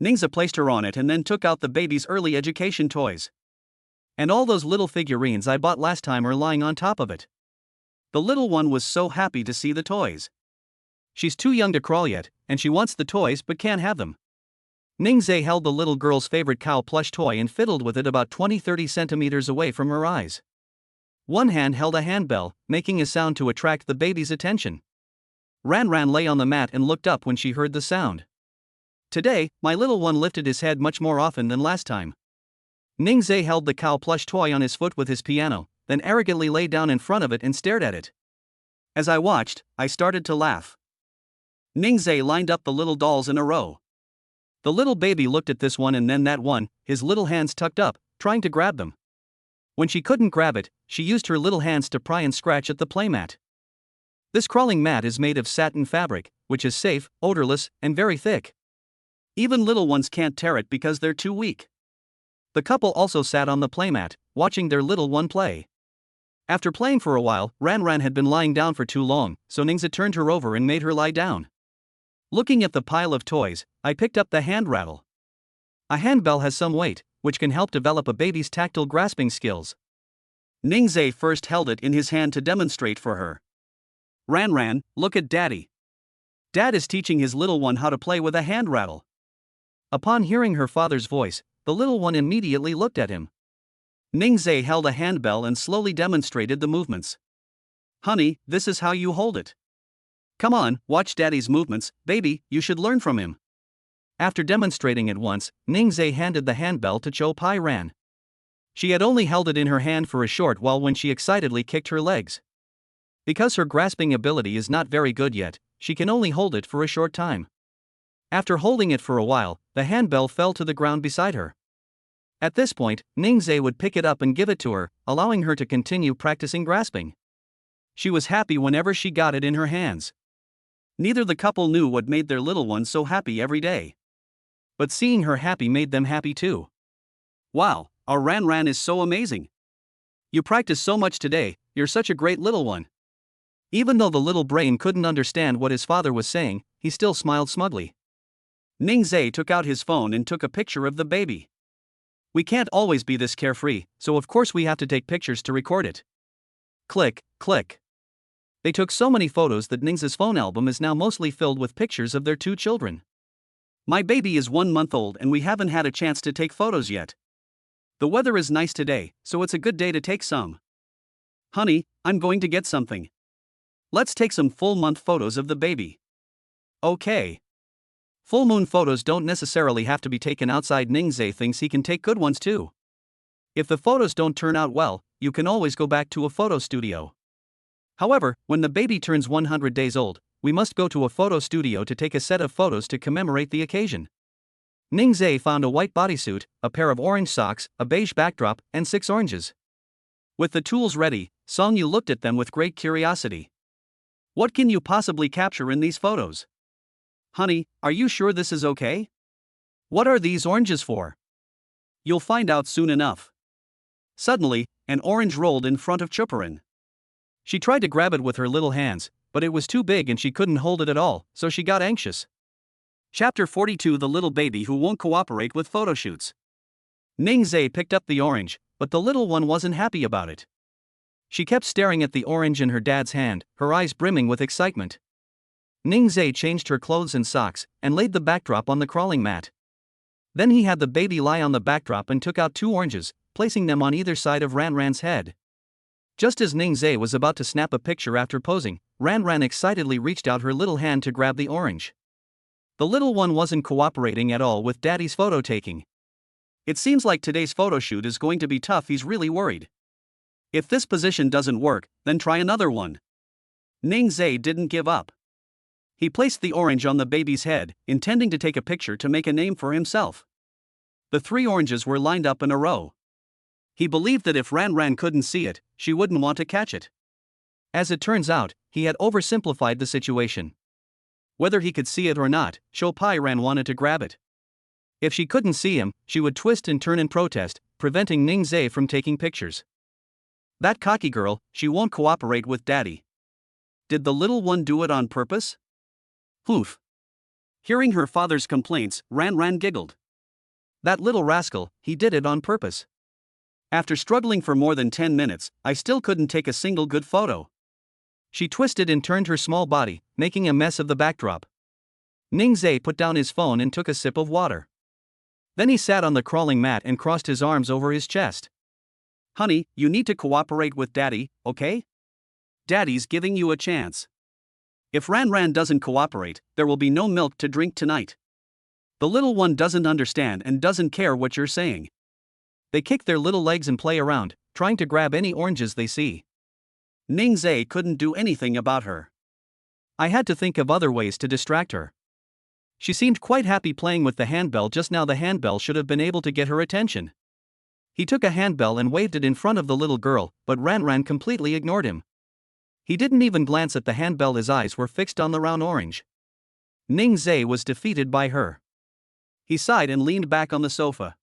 Ningza placed her on it and then took out the baby's early education toys. "And all those little figurines I bought last time are lying on top of it." The little one was so happy to see the toys. She's too young to crawl yet, and she wants the toys but can't have them. Ningzai held the little girl's favorite cow plush toy and fiddled with it about 20-30 centimeters away from her eyes. One hand held a handbell, making a sound to attract the baby's attention. Ran lay on the mat and looked up when she heard the sound. "Today, my little one lifted his head much more often than last time." Ningzai held the cow plush toy on his foot with his piano, then arrogantly lay down in front of it and stared at it. As I watched, I started to laugh. Ningzai lined up the little dolls in a row. The little baby looked at this one and then that one, his little hands tucked up, trying to grab them. When she couldn't grab it, she used her little hands to pry and scratch at the playmat. This crawling mat is made of satin fabric, which is safe, odorless, and very thick. Even little ones can't tear it because they're too weak. The couple also sat on the playmat, watching their little one play. After playing for a while, Ran had been lying down for too long, so Ningza turned her over and made her lie down. Looking at the pile of toys, I picked up the hand rattle. A handbell has some weight, which can help develop a baby's tactile grasping skills. Ningzai first held it in his hand to demonstrate for her. "Ran, look at Daddy. Dad is teaching his little one how to play with a hand rattle." Upon hearing her father's voice, the little one immediately looked at him. Ningzai held a handbell and slowly demonstrated the movements. "Honey, this is how you hold it. Come on, watch Daddy's movements, baby, you should learn from him." After demonstrating it once, Ningzai handed the handbell to Cho Pai Ran. She had only held it in her hand for a short while when she excitedly kicked her legs. Because her grasping ability is not very good yet, she can only hold it for a short time. After holding it for a while, the handbell fell to the ground beside her. At this point, Ningzai would pick it up and give it to her, allowing her to continue practicing grasping. She was happy whenever she got it in her hands. Neither the couple knew what made their little one so happy every day. But seeing her happy made them happy too. "Wow, our Ran is so amazing. You practiced so much today, you're such a great little one." Even though the little brain couldn't understand what his father was saying, he still smiled smugly. Ningzai took out his phone and took a picture of the baby. "We can't always be this carefree, so of course we have to take pictures to record it." Click, click. They took so many photos that Ningza's phone album is now mostly filled with pictures of their two children. My baby is 1 month old and we haven't had a chance to take photos yet. The weather is nice today, so it's a good day to take some. Honey, I'm going to get something. Let's take some full month photos of the baby. Okay. Full moon photos don't necessarily have to be taken outside. Ningzhe thinks he can take good ones too. If the photos don't turn out well, you can always go back to a photo studio. However, when the baby turns 100 days old, we must go to a photo studio to take a set of photos to commemorate the occasion. Ningzhe found a white bodysuit, a pair of orange socks, a beige backdrop, and 6 oranges. With the tools ready, Songyu looked at them with great curiosity. What can you possibly capture in these photos? Honey, are you sure this is okay? What are these oranges for? You'll find out soon enough. Suddenly, an orange rolled in front of Chuparin. She tried to grab it with her little hands, but it was too big and she couldn't hold it at all, so she got anxious. Chapter 42: The Little Baby Who Won't Cooperate with Photoshoots. Ningzhe picked up the orange, but the little one wasn't happy about it. She kept staring at the orange in her dad's hand, her eyes brimming with excitement. Ningzhe changed her clothes and socks, and laid the backdrop on the crawling mat. Then he had the baby lie on the backdrop and took out 2 oranges, placing them on either side of Ranran's head. Just as Ningzhe was about to snap a picture after posing, Ranran excitedly reached out her little hand to grab the orange. The little one wasn't cooperating at all with Daddy's photo taking. It seems like today's photo shoot is going to be tough. He's really worried. If this position doesn't work, then try another one. Ningzhe didn't give up. He placed the orange on the baby's head, intending to take a picture to make a name for himself. The 3 oranges were lined up in a row. He believed that if Ranran couldn't see it, she wouldn't want to catch it. As it turns out, he had oversimplified the situation. Whether he could see it or not, Ran wanted to grab it. If she couldn't see him, she would twist and turn in protest, preventing Ningzhe from taking pictures. That cocky girl, she won't cooperate with Daddy. Did the little one do it on purpose? Oof. Hearing her father's complaints, Ranran giggled. That little rascal, he did it on purpose. After struggling for more than 10 minutes, I still couldn't take a single good photo. She twisted and turned her small body, making a mess of the backdrop. Ningzhe put down his phone and took a sip of water. Then he sat on the crawling mat and crossed his arms over his chest. Honey, you need to cooperate with Daddy, okay? Daddy's giving you a chance. If Ranran doesn't cooperate, there will be no milk to drink tonight. The little one doesn't understand and doesn't care what you're saying. They kick their little legs and play around, trying to grab any oranges they see. Ningzhe couldn't do anything about her. I had to think of other ways to distract her. She seemed quite happy playing with the handbell just now. The handbell should have been able to get her attention. He took a handbell and waved it in front of the little girl, but Ranran completely ignored him. He didn't even glance at the handbell. His eyes were fixed on the round orange. Ningzhe was defeated by her. He sighed and leaned back on the sofa.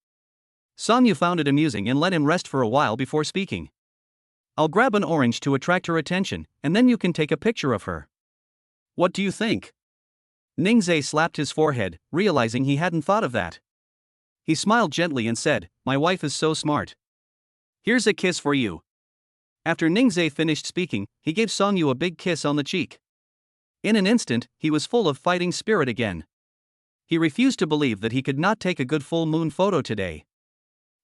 Songyu found it amusing and let him rest for a while before speaking. I'll grab an orange to attract her attention, and then you can take a picture of her. What do you think? Ningzhe slapped his forehead, realizing he hadn't thought of that. He smiled gently and said, My wife is so smart. Here's a kiss for you. After Ningzhe finished speaking, he gave Songyu a big kiss on the cheek. In an instant, he was full of fighting spirit again. He refused to believe that he could not take a good full moon photo today.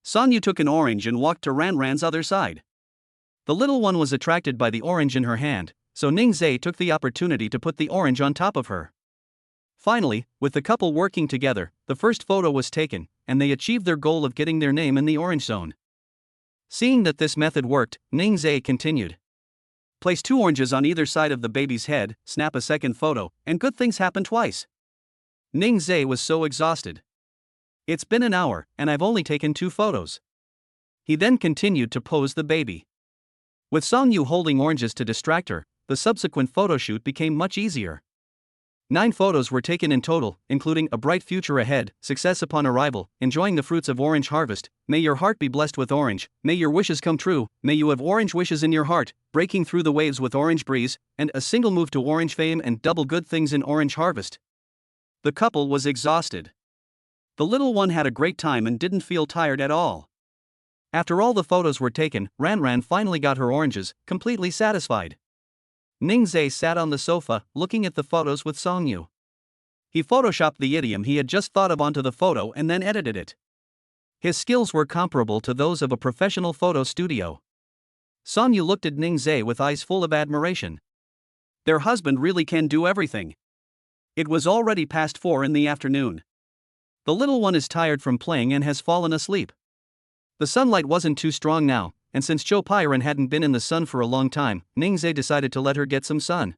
Songyu took an orange and walked to Ranran's other side. The little one was attracted by the orange in her hand, so Ningzhe took the opportunity to put the orange on top of her. Finally, with the couple working together, the first photo was taken, and they achieved their goal of getting their name in the orange zone. Seeing that this method worked, Ningzhe continued. Place 2 oranges on either side of the baby's head, snap a second photo, and good things happen twice. Ningzhe was so exhausted. It's been an hour, and I've only taken 2 photos. He then continued to pose the baby. With Songyu holding oranges to distract her, the subsequent photo shoot became much easier. 9 photos were taken in total, including A Bright Future Ahead, Success Upon Arrival, Enjoying the Fruits of Orange Harvest, May Your Heart Be Blessed with Orange, May Your Wishes Come True, May You Have Orange Wishes in Your Heart, Breaking Through the Waves with Orange Breeze, and A Single Move to Orange Fame and Double Good Things in Orange Harvest. The couple was exhausted. The little one had a great time and didn't feel tired at all. After all the photos were taken, Ranran finally got her oranges, completely satisfied. Ningzhe sat on the sofa, looking at the photos with Songyu. He photoshopped the idiom he had just thought of onto the photo and then edited it. His skills were comparable to those of a professional photo studio. Song Yu looked at Ning Zhe with eyes full of admiration. Their husband really can do everything. It was already past 4 in the afternoon. The little one is tired from playing and has fallen asleep. The sunlight wasn't too strong now, and since Cho Pyron hadn't been in the sun for a long time, Ning Zhe decided to let her get some sun.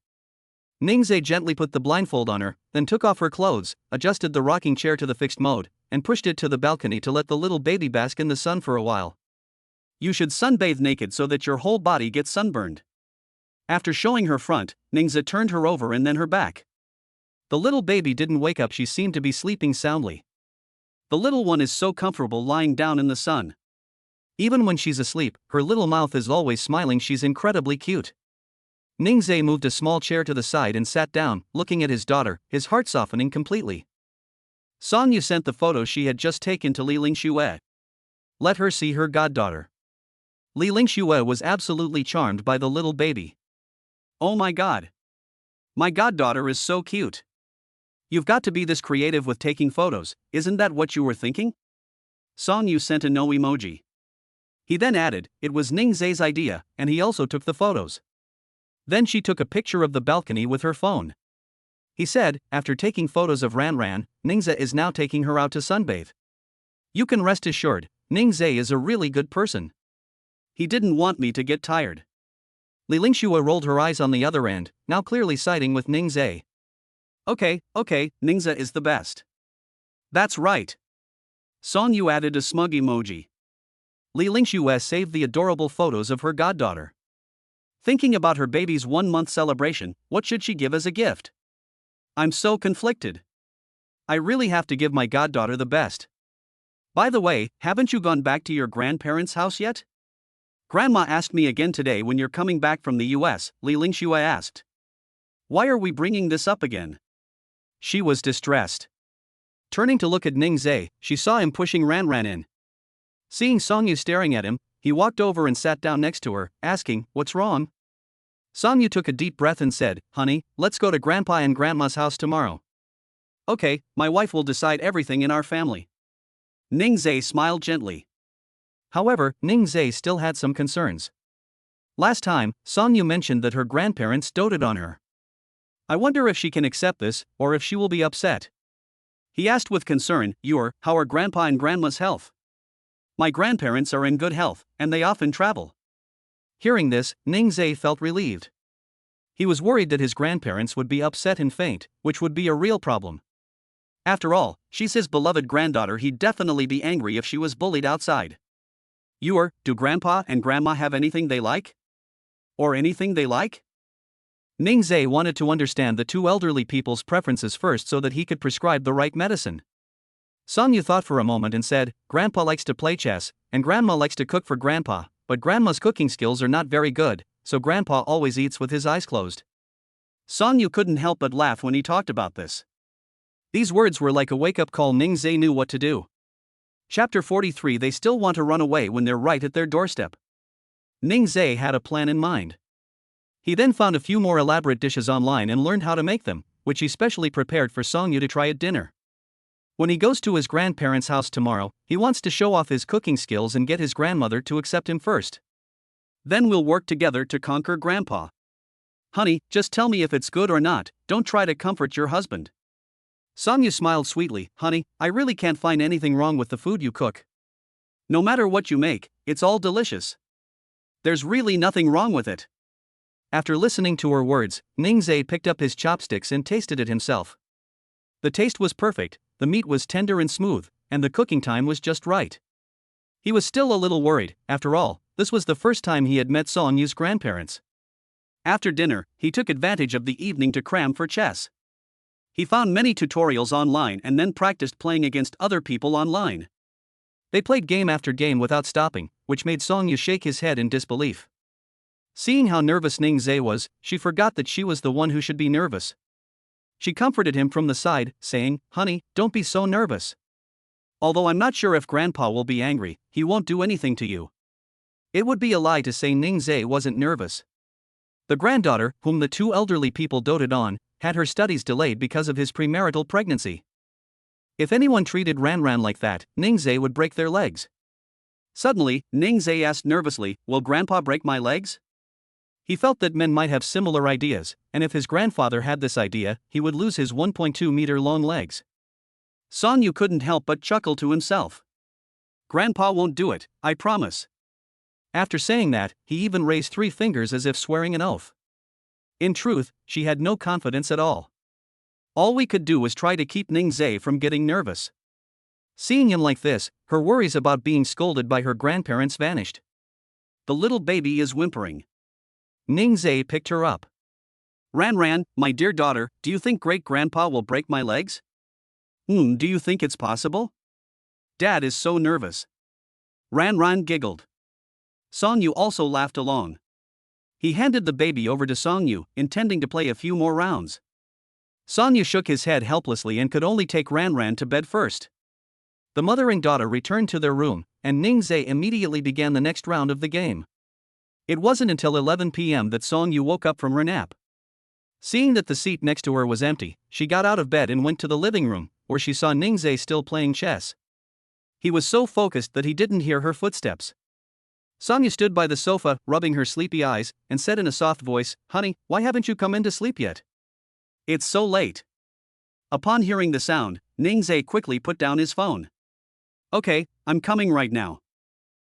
Ning Zhe gently put the blindfold on her, then took off her clothes, adjusted the rocking chair to the fixed mode, and pushed it to the balcony to let the little baby bask in the sun for a while. You should sunbathe naked so that your whole body gets sunburned. After showing her front, Ning Zhe turned her over and then her back. The little baby didn't wake up, she seemed to be sleeping soundly. The little one is so comfortable lying down in the sun. Even when she's asleep, her little mouth is always smiling, she's incredibly cute. Ning Zhe moved a small chair to the side and sat down, looking at his daughter, his heart softening completely. Song Yu sent the photos she had just taken to Li Lingxue. Let her see her goddaughter. Li Lingxue was absolutely charmed by the little baby. Oh my god. My goddaughter is so cute. You've got to be this creative with taking photos, isn't that what you were thinking? Song Yu sent a no emoji. He then added, it was Ning Zhe's idea, and he also took the photos. Then she took a picture of the balcony with her phone. He said, after taking photos of Ran, Ning Zhe is now taking her out to sunbathe. You can rest assured, Ning Zhe is a really good person. He didn't want me to get tired. Li Lingxue rolled her eyes on the other end, now clearly siding with Ning Zhe. Okay, Ning Zhe is the best. That's right. Song Yu added a smug emoji. Li Lingxue saved the adorable photos of her goddaughter. Thinking about her baby's 1-month celebration, what should she give as a gift? I'm so conflicted. I really have to give my goddaughter the best. By the way, haven't you gone back to your grandparents' house yet? Grandma asked me again today when you're coming back from the US, Li Lingxue asked. Why are we bringing this up again? She was distressed. Turning to look at Ning Zhe, she saw him pushing Ran in. Seeing Song Yu staring at him, he walked over and sat down next to her, asking, what's wrong? Song Yu took a deep breath and said, honey, let's go to Grandpa and Grandma's house tomorrow. Okay, my wife will decide everything in our family. Ning Zhe smiled gently. However, Ning Zhe still had some concerns. Last time, Song Yu mentioned that her grandparents doted on her. I wonder if she can accept this, or if she will be upset. He asked with concern, how are Grandpa and Grandma's health? My grandparents are in good health, and they often travel. Hearing this, Ning Zhe felt relieved. He was worried that his grandparents would be upset and faint, which would be a real problem. After all, she's his beloved granddaughter, he'd definitely be angry if she was bullied outside. Do Grandpa and Grandma have anything they like? Or anything they like? Ning Zhe wanted to understand the two elderly people's preferences first so that he could prescribe the right medicine. Song Yu thought for a moment and said, Grandpa likes to play chess, and Grandma likes to cook for Grandpa, but Grandma's cooking skills are not very good, so Grandpa always eats with his eyes closed. Song Yu couldn't help but laugh when he talked about this. These words were like a wake-up call. Ning Zhe knew what to do. Chapter 43. They still want to run away when they're right at their doorstep. Ning Zhe had a plan in mind. He then found a few more elaborate dishes online and learned how to make them, which he specially prepared for Song Yu to try at dinner. When he goes to his grandparents' house tomorrow, he wants to show off his cooking skills and get his grandmother to accept him first. Then we'll work together to conquer Grandpa. Honey, just tell me if it's good or not, don't try to comfort your husband. Song Yu smiled sweetly, honey, I really can't find anything wrong with the food you cook. No matter what you make, it's all delicious. There's really nothing wrong with it. After listening to her words, Ning Zhe picked up his chopsticks and tasted it himself. The taste was perfect, the meat was tender and smooth, and the cooking time was just right. He was still a little worried, after all, this was the first time he had met Song Yu's grandparents. After dinner, he took advantage of the evening to cram for chess. He found many tutorials online and then practiced playing against other people online. They played game after game without stopping, which made Song Yu shake his head in disbelief. Seeing how nervous Ning Zhe was, she forgot that she was the one who should be nervous. She comforted him from the side, saying, honey, don't be so nervous. Although I'm not sure if Grandpa will be angry, he won't do anything to you. It would be a lie to say Ning Zhe wasn't nervous. The granddaughter, whom the two elderly people doted on, had her studies delayed because of his premarital pregnancy. If anyone treated Ranran like that, Ningzai would break their legs. Suddenly, Ningzai asked nervously, "Will Grandpa break my legs?" He felt that men might have similar ideas, and if his grandfather had this idea, he would lose his 1.2-meter long legs. Song Yu couldn't help but chuckle to himself. "Grandpa won't do it, I promise." After saying that, he even raised 3 fingers as if swearing an oath. In truth, she had no confidence at all. All we could do was try to keep Ningzai from getting nervous. Seeing him like this, her worries about being scolded by her grandparents vanished. "The little baby is whimpering." Ningzai picked her up. "Ranran, my dear daughter, do you think great-grandpa will break my legs?" Do you think it's possible?" "Dad is so nervous." Ranran giggled. Song Yu also laughed along. He handed the baby over to Song Yu, intending to play a few more rounds. Song Yu shook his head helplessly and could only take Ranran to bed first. The mother and daughter returned to their room, and Ningzai immediately began the next round of the game. It wasn't until 11 p.m. that Song Yu woke up from her nap. Seeing that the seat next to her was empty, she got out of bed and went to the living room, where she saw Ningzai still playing chess. He was so focused that he didn't hear her footsteps. Song Yu stood by the sofa, rubbing her sleepy eyes, and said in a soft voice, "Honey, why haven't you come in to sleep yet? It's so late." Upon hearing the sound, Ningzai quickly put down his phone. "Okay, I'm coming right now."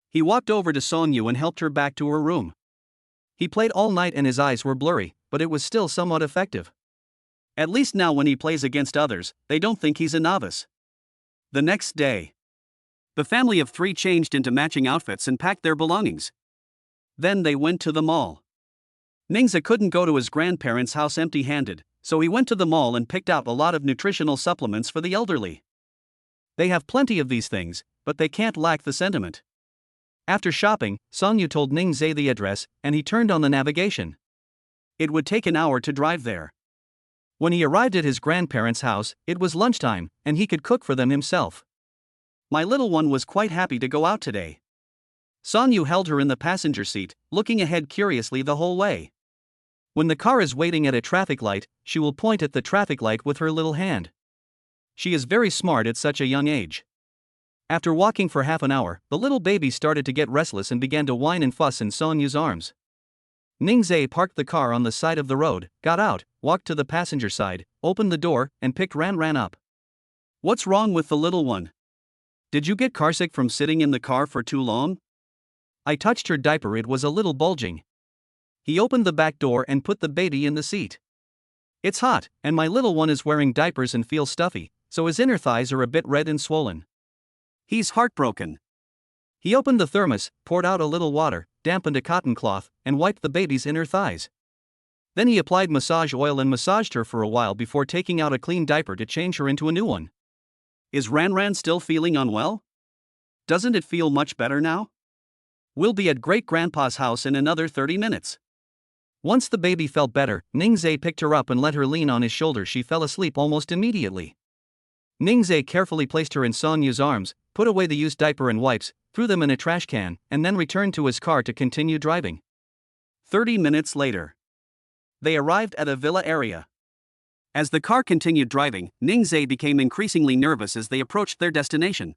He walked over to Song Yu and helped her back to her room. He played all night and his eyes were blurry, but it was still somewhat effective. At least now when he plays against others, they don't think he's a novice. The next day, the family of 3 changed into matching outfits and packed their belongings. Then they went to the mall. Ningzai couldn't go to his grandparents' house empty-handed, so he went to the mall and picked out a lot of nutritional supplements for the elderly. They have plenty of these things, but they can't lack the sentiment. After shopping, Song Yu told Ningzai the address, and he turned on the navigation. It would take an hour to drive there. When he arrived at his grandparents' house, it was lunchtime, and he could cook for them himself. My little one was quite happy to go out today. Song Yu held her in the passenger seat, looking ahead curiously the whole way. When the car is waiting at a traffic light, she will point at the traffic light with her little hand. She is very smart at such a young age. After walking for half an hour, the little baby started to get restless and began to whine and fuss in Song Yu's arms. Ningzai parked the car on the side of the road, got out, walked to the passenger side, opened the door, and picked Ranran up. "What's wrong with the little one? Did you get carsick from sitting in the car for too long?" I touched her diaper, it was a little bulging. He opened the back door and put the baby in the seat. "It's hot, and my little one is wearing diapers and feels stuffy, so his inner thighs are a bit red and swollen. He's heartbroken." He opened the thermos, poured out a little water, dampened a cotton cloth, and wiped the baby's inner thighs. Then he applied massage oil and massaged her for a while before taking out a clean diaper to change her into a new one. "Is Ranran still feeling unwell? Doesn't it feel much better now? We'll be at great-grandpa's house in another 30 minutes. Once the baby felt better, Ningzai picked her up and let her lean on his shoulder. She fell asleep almost immediately. Ningzai carefully placed her in Song Yu's arms, put away the used diaper and wipes, threw them in a trash can, and then returned to his car to continue driving. 30 minutes later, they arrived at a villa area. As the car continued driving, Ningzai became increasingly nervous as they approached their destination.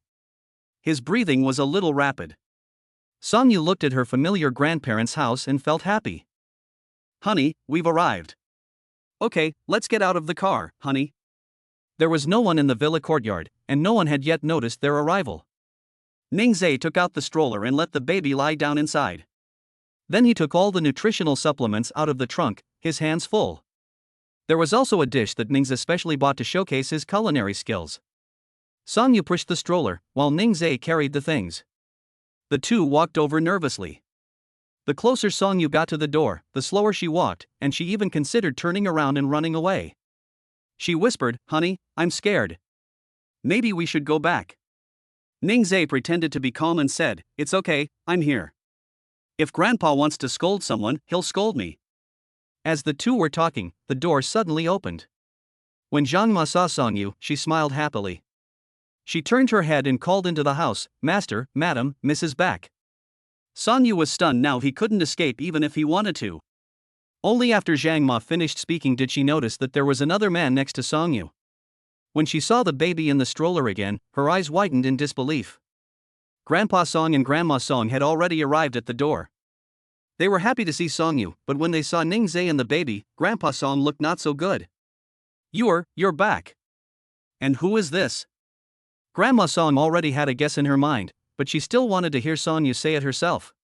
His breathing was a little rapid. Song Yu looked at her familiar grandparents' house and felt happy. "Honey, we've arrived." "Okay, let's get out of the car, honey." There was no one in the villa courtyard, and no one had yet noticed their arrival. Ningzai took out the stroller and let the baby lie down inside. Then he took all the nutritional supplements out of the trunk, his hands full. There was also a dish that Ningzai specially bought to showcase his culinary skills. Song Yu pushed the stroller, while Ningzai carried the things. The two walked over nervously. The closer Song Yu got to the door, the slower she walked, and she even considered turning around and running away. She whispered, "Honey, I'm scared. Maybe we should go back." Ningzai pretended to be calm and said, "It's okay, I'm here. If Grandpa wants to scold someone, he'll scold me." As the two were talking, the door suddenly opened. When Zhang Ma saw Song Yu, she smiled happily. She turned her head and called into the house, "Master, Madam, Mrs. Back." Song Yu was stunned now. He couldn't escape even if he wanted to. Only after Zhang Ma finished speaking did she notice that there was another man next to Song Yu. When she saw the baby in the stroller again, her eyes widened in disbelief. Grandpa Song and Grandma Song had already arrived at the door. They were happy to see Song Yu, but when they saw Ning Zai and the baby, Grandpa Song looked not so good. You're back. And who is this? Grandma Song already had a guess in her mind, but she still wanted to hear Song Yu say it herself.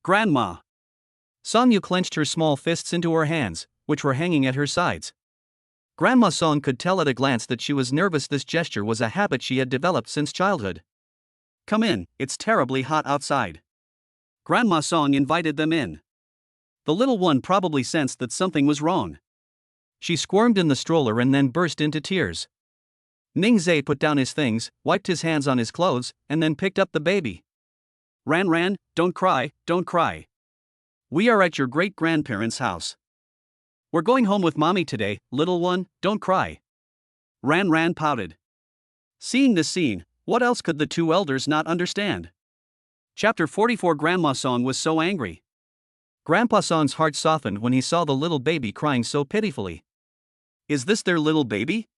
Grandma. Song Yu clenched her small fists into her hands, which were hanging at her sides. Grandma Song could tell at a glance that she was nervous. This gesture was a habit she had developed since childhood. Come in, it's terribly hot outside. Grandma Song invited them in. The little one probably sensed that something was wrong. She squirmed in the stroller and then burst into tears. Ning Zai put down his things, wiped his hands on his clothes, and then picked up the baby. Ran, don't cry, don't cry. We are at your great-grandparents' house. We're going home with mommy today, little one, don't cry. Ran pouted. Seeing this scene, what else could the two elders not understand? Chapter 44. Grandma Song was so angry. Grandpa Song's heart softened when he saw the little baby crying so pitifully. Is this their little baby?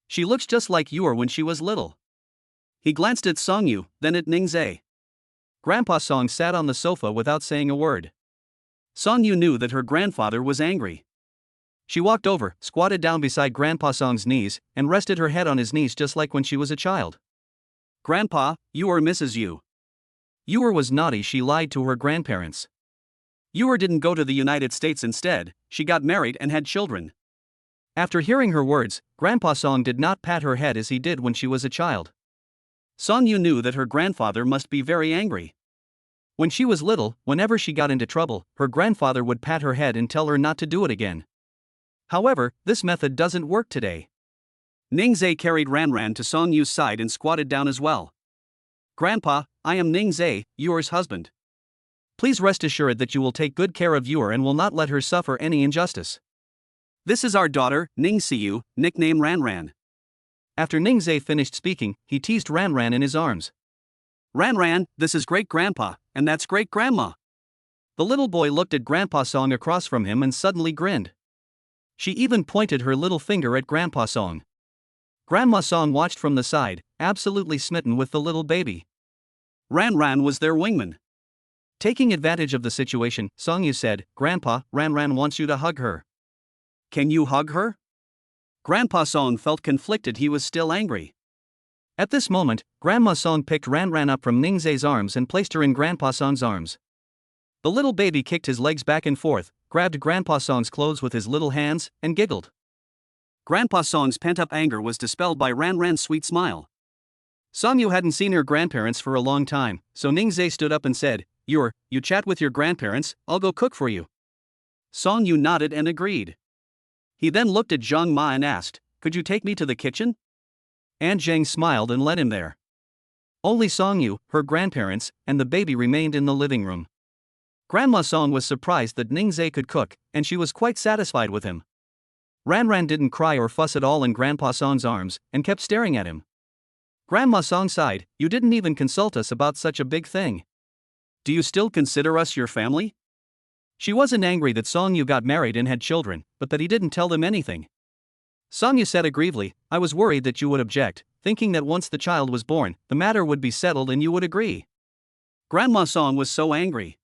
She looks just like you when she was little. He glanced at Song Yu, then at Ning Zai. Grandpa Song sat on the sofa without saying a word. Song Yu knew that her grandfather was angry. She walked over, squatted down beside Grandpa Song's knees, and rested her head on his knees just like when she was a child. Grandpa, Yu misses you. Yu was naughty. She lied to her grandparents. Yu didn't go to the United States. Instead, she got married and had children. After hearing her words, Grandpa Song did not pat her head as he did when she was a child. Song Yu knew that her grandfather must be very angry. When she was little, whenever she got into trouble, her grandfather would pat her head and tell her not to do it again. However, this method doesn't work today. Ning Zai carried Ran to Song Yu's side and squatted down as well. Grandpa, I am Ning Zai, Yu's husband. Please rest assured that you will take good care of Yu and will not let her suffer any injustice. This is our daughter, Ning Siyu, nicknamed Ran. After Ning Zai finished speaking, he teased Ran in his arms. Ran, this is great-grandpa, and that's great-grandma. The little boy looked at Grandpa Song across from him and suddenly grinned. She even pointed her little finger at Grandpa Song. Grandma Song watched from the side, absolutely smitten with the little baby. Ran was their wingman. Taking advantage of the situation, Song Yu said, Grandpa, Ran wants you to hug her. Can you hug her? Grandpa Song felt conflicted. He was still angry. At this moment, Grandma Song picked Ran up from Ning Zai's arms and placed her in Grandpa Song's arms. The little baby kicked his legs back and forth, grabbed Grandpa Song's clothes with his little hands, and giggled. Grandpa Song's pent-up anger was dispelled by Ran's sweet smile. Song Yu hadn't seen her grandparents for a long time, so Ning Zai stood up and said, You chat with your grandparents, I'll go cook for you. Song Yu nodded and agreed. He then looked at Zhang Ma and asked, Could you take me to the kitchen? Aunt Zhang smiled and led him there. Only Song Yu, her grandparents, and the baby remained in the living room. Grandma Song was surprised that Ning Zai could cook, and she was quite satisfied with him. Ran didn't cry or fuss at all in Grandpa Song's arms, and kept staring at him. Grandma Song sighed, You didn't even consult us about such a big thing. Do you still consider us your family? She wasn't angry that Song Yu got married and had children, but that he didn't tell them anything. Song Yu said aggrievely, I was worried that you would object, thinking that once the child was born, the matter would be settled and you would agree. Grandma Song was so angry.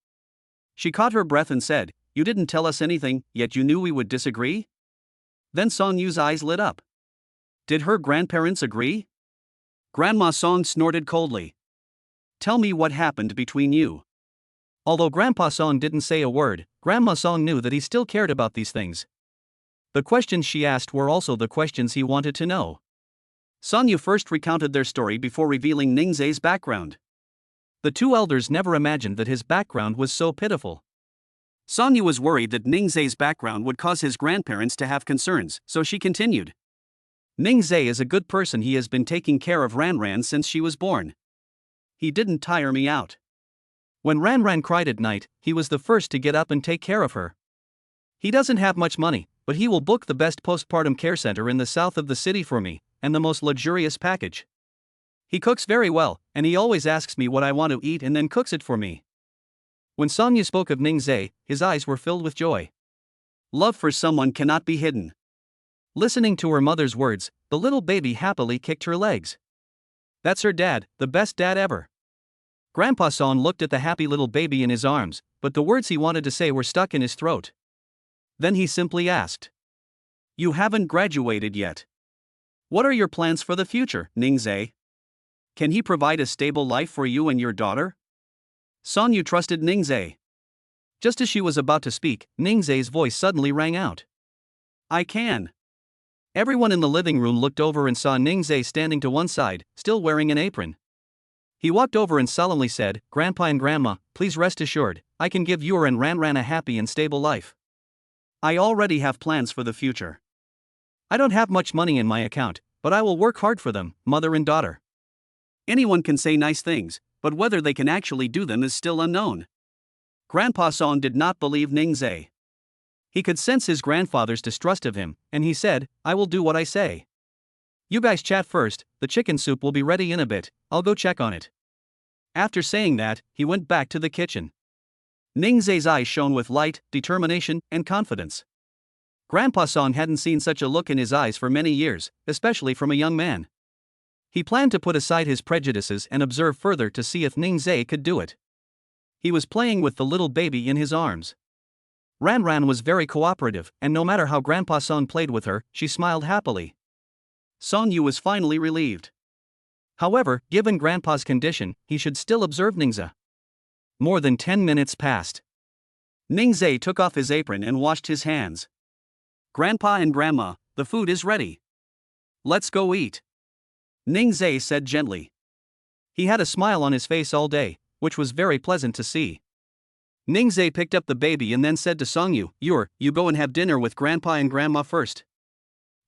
She caught her breath and said, You didn't tell us anything, yet you knew we would disagree? Then Song Yu's eyes lit up. Did her grandparents agree? Grandma Song snorted coldly. Tell me what happened between you. Although Grandpa Song didn't say a word, Grandma Song knew that he still cared about these things. The questions she asked were also the questions he wanted to know. Song Yu first recounted their story before revealing Ning Zai's background. The two elders never imagined that his background was so pitiful. Song Yu was worried that Ning Zai's background would cause his grandparents to have concerns, so she continued. Ning Zai is a good person. He has been taking care of Ran since she was born. He didn't tire me out. When Ran cried at night, he was the first to get up and take care of her. He doesn't have much money, but he will book the best postpartum care center in the south of the city for me, and the most luxurious package. He cooks very well, and he always asks me what I want to eat and then cooks it for me. When Song Yu spoke of Ning Zai, his eyes were filled with joy. Love for someone cannot be hidden. Listening to her mother's words, the little baby happily kicked her legs. That's her dad, the best dad ever. Grandpa Son looked at the happy little baby in his arms, but the words he wanted to say were stuck in his throat. Then he simply asked, "You haven't graduated yet. What are your plans for the future, Ningzhe? Can he provide a stable life for you and your daughter?" Son Yu trusted Ningzhe. Just as she was about to speak, Ningzhe's voice suddenly rang out. "I can." Everyone in the living room looked over and saw Ningzhe standing to one side, still wearing an apron. He walked over and solemnly said, "Grandpa and Grandma, please rest assured, I can give you and Ran a happy and stable life. I already have plans for the future. I don't have much money in my account, but I will work hard for them, mother and daughter." Anyone can say nice things, but whether they can actually do them is still unknown. Grandpa Son did not believe Ningzhe. He could sense his grandfather's distrust of him, and he said, "I will do what I say. You guys chat first, the chicken soup will be ready in a bit, I'll go check on it." After saying that, he went back to the kitchen. Ningzhe's eyes shone with light, determination, and confidence. Grandpa Son hadn't seen such a look in his eyes for many years, especially from a young man. He planned to put aside his prejudices and observe further to see if Ningzhe could do it. He was playing with the little baby in his arms. Ran was very cooperative, and no matter how Grandpa Son played with her, she smiled happily. Son Yu was finally relieved. However, given Grandpa's condition, he should still observe Ningzhe. More than 10 minutes passed. Ningzhe took off his apron and washed his hands. "Grandpa and Grandma, the food is ready. Let's go eat," Ningzhe said gently. He had a smile on his face all day, which was very pleasant to see. Ningzhe picked up the baby and then said to Songyu, You go and have dinner with Grandpa and Grandma first.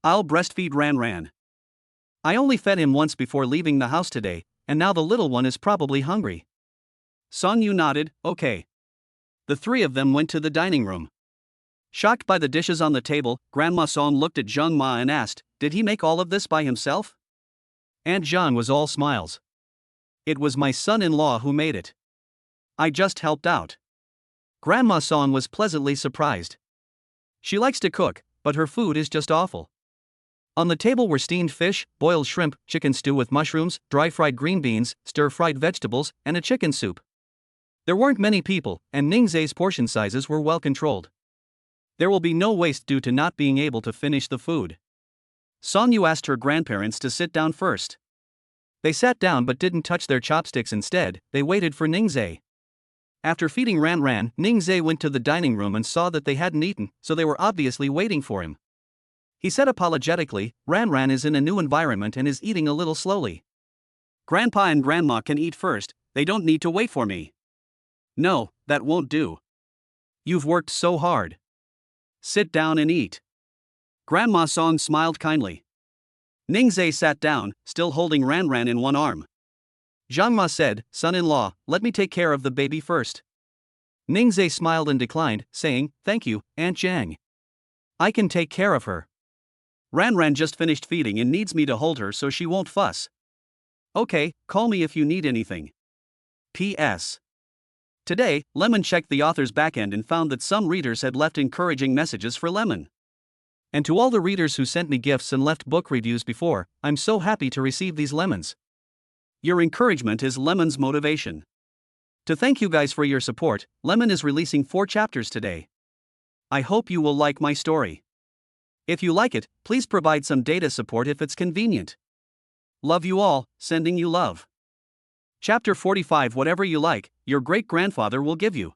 I'll breastfeed Ran. I only fed him once before leaving the house today, and now the little one is probably hungry." Songyu nodded, "Okay." The three of them went to the dining room. Shocked by the dishes on the table, Grandma Song looked at Zhang Ma and asked, "Did he make all of this by himself?" Aunt Zhang was all smiles. "It was my son-in-law who made it. I just helped out." Grandma Song was pleasantly surprised. She likes to cook, but her food is just awful. On the table were steamed fish, boiled shrimp, chicken stew with mushrooms, dry-fried green beans, stir-fried vegetables, and a chicken soup. There weren't many people, and Ningzhe's portion sizes were well controlled. There will be no waste due to not being able to finish the food. Songyu asked her grandparents to sit down first. They sat down but didn't touch their chopsticks. Instead, they waited for Ningzhe. After feeding Ran, Ningzhe went to the dining room and saw that they hadn't eaten, so they were obviously waiting for him. He said apologetically, "Ran is in a new environment and is eating a little slowly. Grandpa and Grandma can eat first, they don't need to wait for me." "No, that won't do. You've worked so hard. Sit down and eat." Grandma Song smiled kindly. Ningzhe sat down, still holding Ran in one arm. Zhang Ma said, "Son-in-law, let me take care of the baby first." Ningzhe smiled and declined, saying, "Thank you, Aunt Zhang. I can take care of her. Ran just finished feeding and needs me to hold her so she won't fuss." "Okay, call me if you need anything. P.S. Today, Lemon checked the author's backend and found that some readers had left encouraging messages for Lemon. And to all the readers who sent me gifts and left book reviews before, I'm so happy to receive these lemons. Your encouragement is Lemon's motivation. To thank you guys for your support, Lemon is releasing 4 chapters today. I hope you will like my story. If you like it, please provide some data support if it's convenient. Love you all, sending you love. Chapter 45. Whatever you like, your great-grandfather will give you.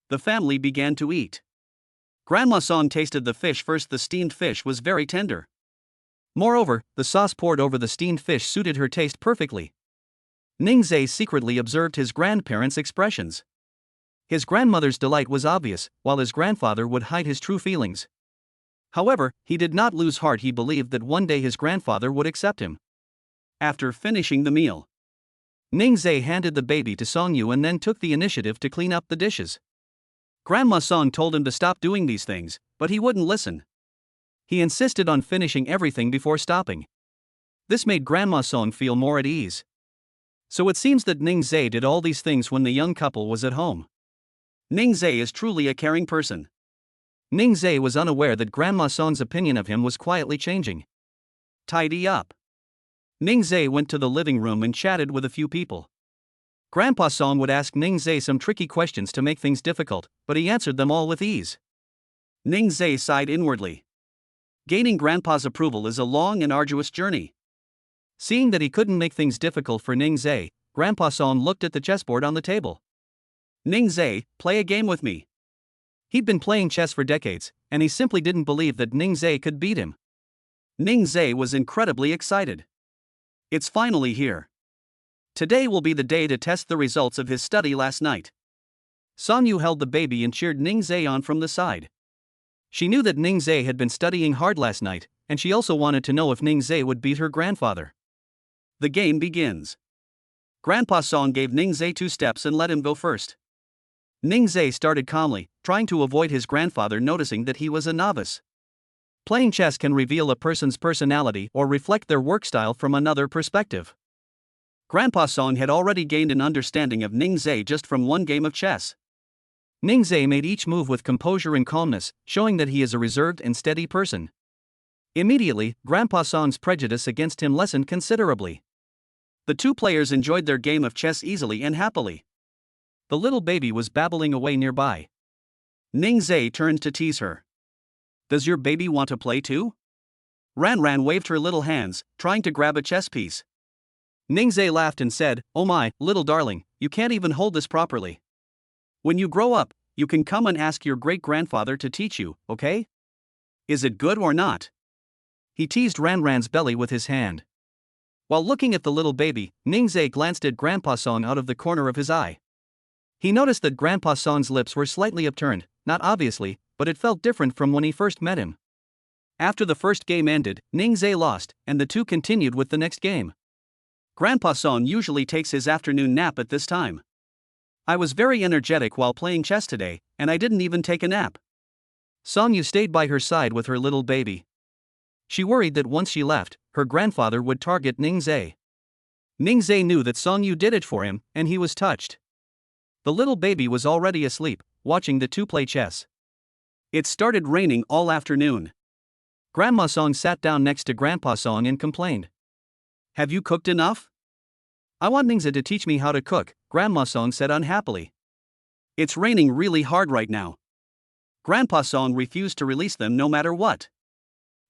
The family began to eat. Grandma Song tasted the fish first. The steamed fish was very tender. Moreover, the sauce poured over the steamed fish suited her taste perfectly. Ningzhe secretly observed his grandparents' expressions. His grandmother's delight was obvious, while his grandfather would hide his true feelings. However, he did not lose heart. He believed that one day his grandfather would accept him. After finishing the meal, Ningzhe handed the baby to Songyu and then took the initiative to clean up the dishes. Grandma Song told him to stop doing these things, but he wouldn't listen. He insisted on finishing everything before stopping. This made Grandma Song feel more at ease. So it seems that Ningzhe did all these things when the young couple was at home. Ningzhe is truly a caring person. Ningzhe was unaware that Grandma Song's opinion of him was quietly changing. Tidy up. Ningzhe went to the living room and chatted with a few people. Grandpa Song would ask Ningzhe some tricky questions to make things difficult, but he answered them all with ease. Ningzhe sighed inwardly. Gaining Grandpa's approval is a long and arduous journey. Seeing that he couldn't make things difficult for Ningzhe, Grandpa Song looked at the chessboard on the table. Ningzhe, play a game with me. He'd been playing chess for decades, and he simply didn't believe that Ningzhe could beat him. Ningzhe was incredibly excited. It's finally here. Today will be the day to test the results of his study last night. Song Yu held the baby and cheered Ningzhe on from the side. She knew that Ningzhe had been studying hard last night, and she also wanted to know if Ningzhe would beat her grandfather. The game begins. Grandpa Song gave Ningzhe 2 steps and let him go first. Ningzhe started calmly, trying to avoid his grandfather noticing that he was a novice. Playing chess can reveal a person's personality or reflect their work style from another perspective. Grandpa Song had already gained an understanding of Ningzhe just from one game of chess. Ningzhe made each move with composure and calmness, showing that he is a reserved and steady person. Immediately, Grandpa Song's prejudice against him lessened considerably. The two players enjoyed their game of chess easily and happily. The little baby was babbling away nearby. Ningzhe turned to tease her. Does your baby want to play too? Ran waved her little hands, trying to grab a chess piece. Ningzhe laughed and said, "Oh my, little darling, you can't even hold this properly. When you grow up, you can come and ask your great-grandfather to teach you, okay? Is it good or not?" He teased Ran's belly with his hand. While looking at the little baby, Ningzhe glanced at Grandpa Song out of the corner of his eye. He noticed that Grandpa Song's lips were slightly upturned, not obviously, but it felt different from when he first met him. After the first game ended, Ningzhe lost, and the two continued with the next game. Grandpa Song usually takes his afternoon nap at this time. I was very energetic while playing chess today, and I didn't even take a nap. Song Yu stayed by her side with her little baby. She worried that once she left, her grandfather would target Ningzhe. Ningzhe knew that Song Yu did it for him, and he was touched. The little baby was already asleep, watching the two play chess. It started raining all afternoon. Grandma Song sat down next to Grandpa Song and complained. Have you cooked enough? I want Ningzhe to teach me how to cook, Grandma Song said unhappily. It's raining really hard right now. Grandpa Song refused to release them no matter what.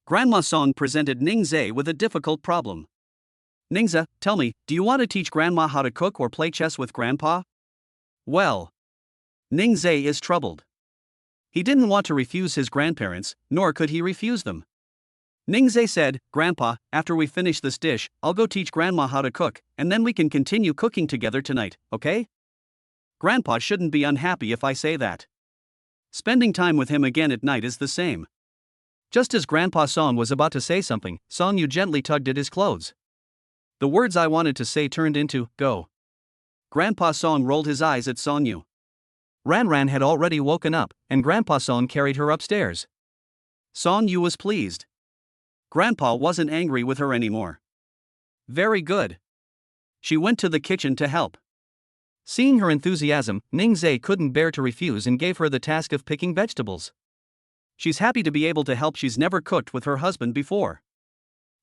Grandma Song presented Ningzhe with a difficult problem. Ningzhe, tell me, do you want to teach Grandma how to cook or play chess with Grandpa? Well, Ningzhe is troubled. He didn't want to refuse his grandparents, nor could he refuse them. Ningzhe said, Grandpa, after we finish this dish, I'll go teach Grandma how to cook, and then we can continue cooking together tonight, okay? Grandpa shouldn't be unhappy if I say that. Spending time with him again at night is the same. Just as Grandpa Song was about to say something, Song Yu gently tugged at his clothes. The words I wanted to say turned into, go. Grandpa Song rolled his eyes at Song Yu. Ran had already woken up, and Grandpa Song carried her upstairs. Song Yu was pleased. Grandpa wasn't angry with her anymore. Very good. She went to the kitchen to help. Seeing her enthusiasm, Ningzhe couldn't bear to refuse and gave her the task of picking vegetables. She's happy to be able to help. She's never cooked with her husband before.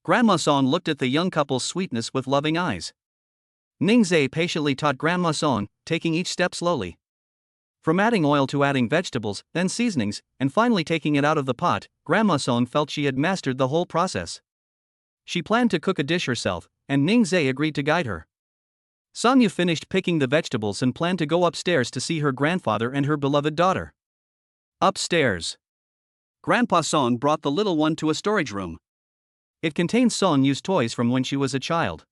Grandma Song looked at the young couple's sweetness with loving eyes. Ningzhe patiently taught Grandma Song, taking each step slowly. From adding oil to adding vegetables, then seasonings, and finally taking it out of the pot, Grandma Song felt she had mastered the whole process. She planned to cook a dish herself, and Ningzhe agreed to guide her. Song Yu finished picking the vegetables and planned to go upstairs to see her grandfather and her beloved daughter. Upstairs. Grandpa Song brought the little one to a storage room. It contains Song Yu's toys from when she was a child.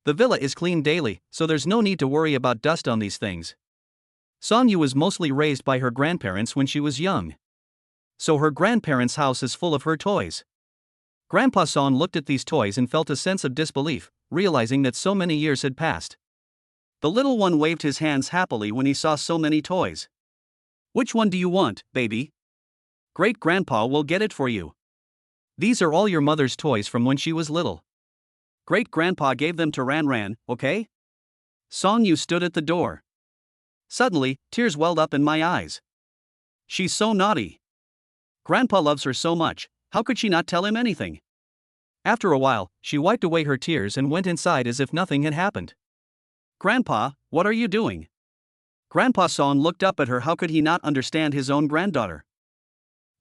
The villa is cleaned daily, so there's no need to worry about dust on these things. Song Yu was mostly raised by her grandparents when she was young. So her grandparents' house is full of her toys. Grandpa Song looked at these toys and felt a sense of disbelief, realizing that so many years had passed. The little one waved his hands happily when he saw so many toys. Which one do you want, baby? Great-grandpa will get it for you. These are all your mother's toys from when she was little. Great-grandpa gave them to Ran, okay? Song Yu stood at the door. Suddenly, tears welled up in my eyes. She's so naughty. Grandpa loves her so much, how could she not tell him anything? After a while, she wiped away her tears and went inside as if nothing had happened. Grandpa, what are you doing? Grandpa Song looked up at her. How could he not understand his own granddaughter?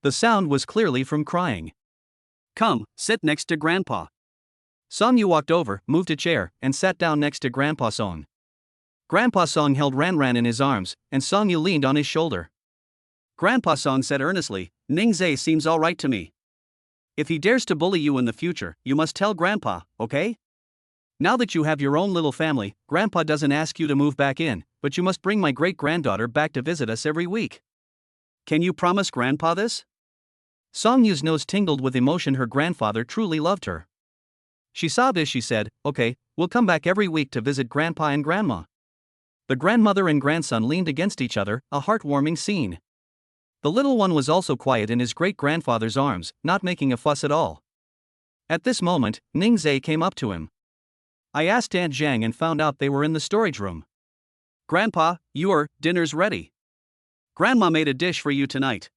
The sound was clearly from crying. Come, sit next to Grandpa. Song Yu walked over, moved a chair, and sat down next to Grandpa Song. Grandpa Song held Ran Ran in his arms, and Song Yu leaned on his shoulder. Grandpa Song said earnestly, Ning Zai seems all right to me. If he dares to bully you in the future, you must tell Grandpa, okay? Now that you have your own little family, Grandpa doesn't ask you to move back in, but you must bring my great-granddaughter back to visit us every week. Can you promise Grandpa this? Song Yu's nose tingled with emotion. Her grandfather truly loved her. She sobbed as she said, okay, we'll come back every week to visit Grandpa and Grandma. The grandmother and grandson leaned against each other, a heartwarming scene. The little one was also quiet in his great-grandfather's arms, not making a fuss at all. At this moment, Ning Zai came up to him. I asked Aunt Zhang and found out they were in the storage room. Grandpa, dinner's ready. Grandma made a dish for you tonight.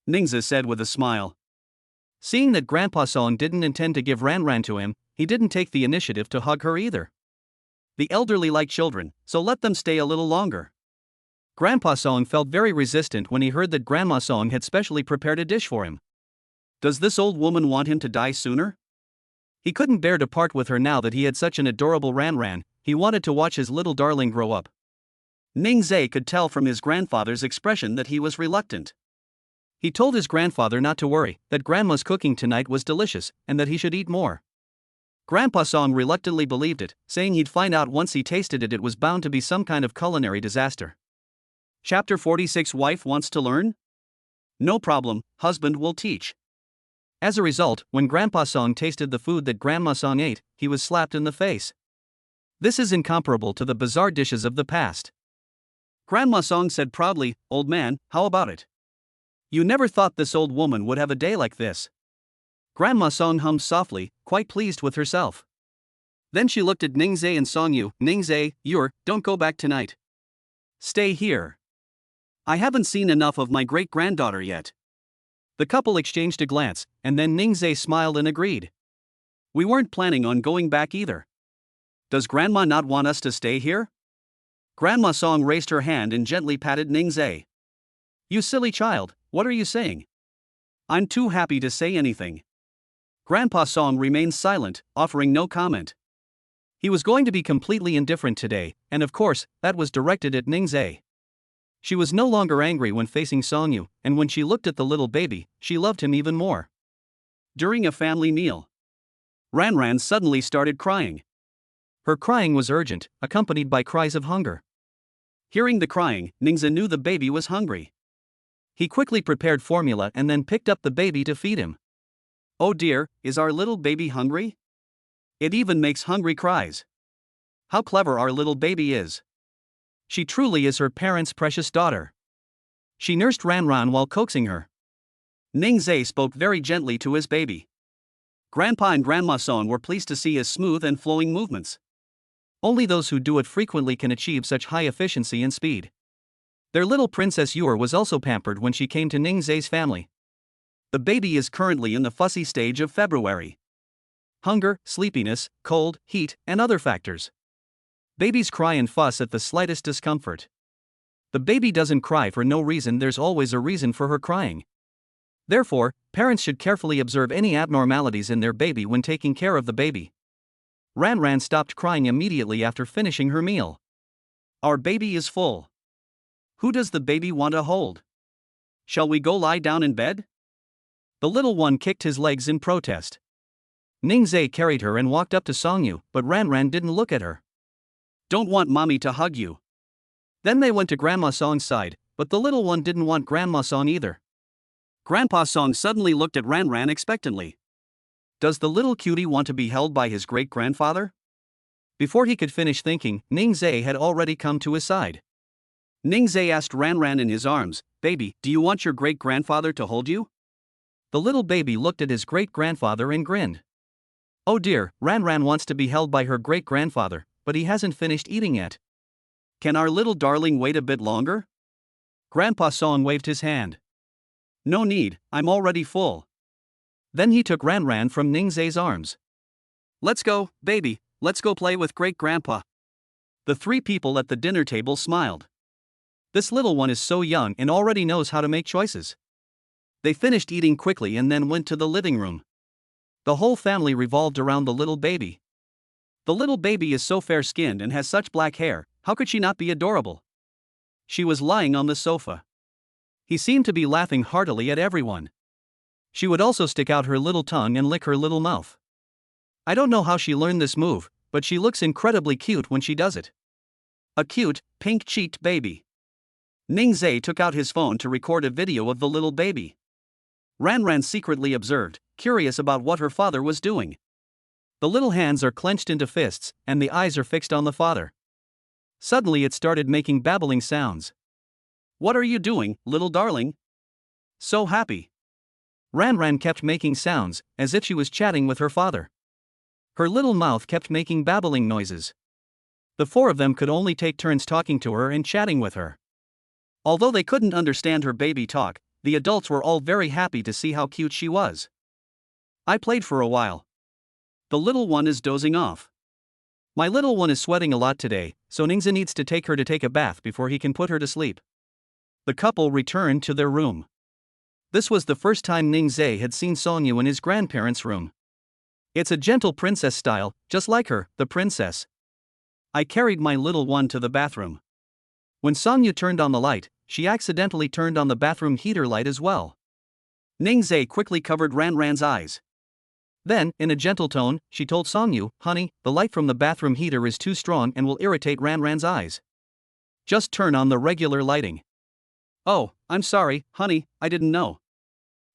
Ning Zai said with a smile. Seeing that Grandpa Song didn't intend to give Ran Ran to him, he didn't take the initiative to hug her either. The elderly like children, so let them stay a little longer. Grandpa Song felt very resistant when he heard that Grandma Song had specially prepared a dish for him. Does this old woman want him to die sooner? He couldn't bear to part with her now that he had such an adorable Ran Ran. He wanted to watch his little darling grow up. Ning Zai could tell from his grandfather's expression that he was reluctant. He told his grandfather not to worry, that Grandma's cooking tonight was delicious, and that he should eat more. Grandpa Song reluctantly believed it, saying he'd find out once he tasted it. It was bound to be some kind of culinary disaster. Chapter 46. Wife wants to learn? No problem, husband will teach. As a result, when Grandpa Song tasted the food that Grandma Song ate, he was slapped in the face. This is incomparable to the bizarre dishes of the past. Grandma Song said proudly, Old man, how about it? You never thought this old woman would have a day like this. Grandma Song hummed softly, quite pleased with herself. Then she looked at Ning Zai and Song Yu. Ning Zai, don't go back tonight. Stay here. I haven't seen enough of my great-granddaughter yet. The couple exchanged a glance, and then Ning Zai smiled and agreed. We weren't planning on going back either. Does Grandma not want us to stay here? Grandma Song raised her hand and gently patted Ning Zai. You silly child, what are you saying? I'm too happy to say anything. Grandpa Song remained silent, offering no comment. He was going to be completely indifferent today, and of course, that was directed at Ning Zai. She was no longer angry when facing Song Yu, and when she looked at the little baby, she loved him even more. During a family meal, Ran Ran suddenly started crying. Her crying was urgent, accompanied by cries of hunger. Hearing the crying, Ning Zai knew the baby was hungry. He quickly prepared formula and then picked up the baby to feed him. Oh dear, is our little baby hungry? It even makes hungry cries. How clever our little baby is. She truly is her parents' precious daughter. She nursed Ran Ran while coaxing her. Ning Zai spoke very gently to his baby. Grandpa and Grandma Song were pleased to see his smooth and flowing movements. Only those who do it frequently can achieve such high efficiency and speed. Their little princess Yor was also pampered when she came to Ning Zai's family. The baby is currently in the fussy stage of February. Hunger, sleepiness, cold, heat, and other factors. Babies cry and fuss at the slightest discomfort. The baby doesn't cry for no reason. There's always a reason for her crying. Therefore, parents should carefully observe any abnormalities in their baby when taking care of the baby. Ran Ran stopped crying immediately after finishing her meal. Our baby is full. Who does the baby want to hold? Shall we go lie down in bed? The little one kicked his legs in protest. Ning Zai carried her and walked up to Song Yu, but Ran Ran didn't look at her. Don't want mommy to hug you. Then they went to Grandma Song's side, but the little one didn't want Grandma Song either. Grandpa Song suddenly looked at Ran Ran expectantly. Does the little cutie want to be held by his great-grandfather? Before he could finish thinking, Ning Zai had already come to his side. Ning Zai asked Ran Ran in his arms, Baby, do you want your great-grandfather to hold you? The little baby looked at his great-grandfather and grinned. Oh dear, Ran Ran wants to be held by her great-grandfather, but he hasn't finished eating yet. Can our little darling wait a bit longer? Grandpa Song waved his hand. No need, I'm already full. Then he took Ran from Ningzai's arms. Let's go, baby, let's go play with great-grandpa. The three people at the dinner table smiled. This little one is so young and already knows how to make choices. They finished eating quickly and then went to the living room. The whole family revolved around the little baby. The little baby is so fair-skinned and has such black hair, how could she not be adorable? She was lying on the sofa. He seemed to be laughing heartily at everyone. She would also stick out her little tongue and lick her little mouth. I don't know how she learned this move, but she looks incredibly cute when she does it. A cute, pink-cheeked baby. Ningzai took out his phone to record a video of the little baby. Ran secretly observed, curious about what her father was doing. The little hands are clenched into fists, and the eyes are fixed on the father. Suddenly it started making babbling sounds. What are you doing, little darling? So happy. Ran kept making sounds, as if she was chatting with her father. Her little mouth kept making babbling noises. The four of them could only take turns talking to her and chatting with her. Although they couldn't understand her baby talk, the adults were all very happy to see how cute she was. I played for a while. The little one is dozing off. My little one is sweating a lot today, so Ningzai needs to take her to take a bath before he can put her to sleep. The couple returned to their room. This was the first time Ningzai had seen Sonyu in his grandparents' room. It's a gentle princess style, just like her, the princess. I carried my little one to the bathroom. When Sonyu turned on the light, she accidentally turned on the bathroom heater light as well. Ningzai quickly covered Ran's eyes. Then, in a gentle tone, she told Sonyu, "Honey, the light from the bathroom heater is too strong and will irritate Ran's eyes. Just turn on the regular lighting." "Oh, I'm sorry, honey, I didn't know."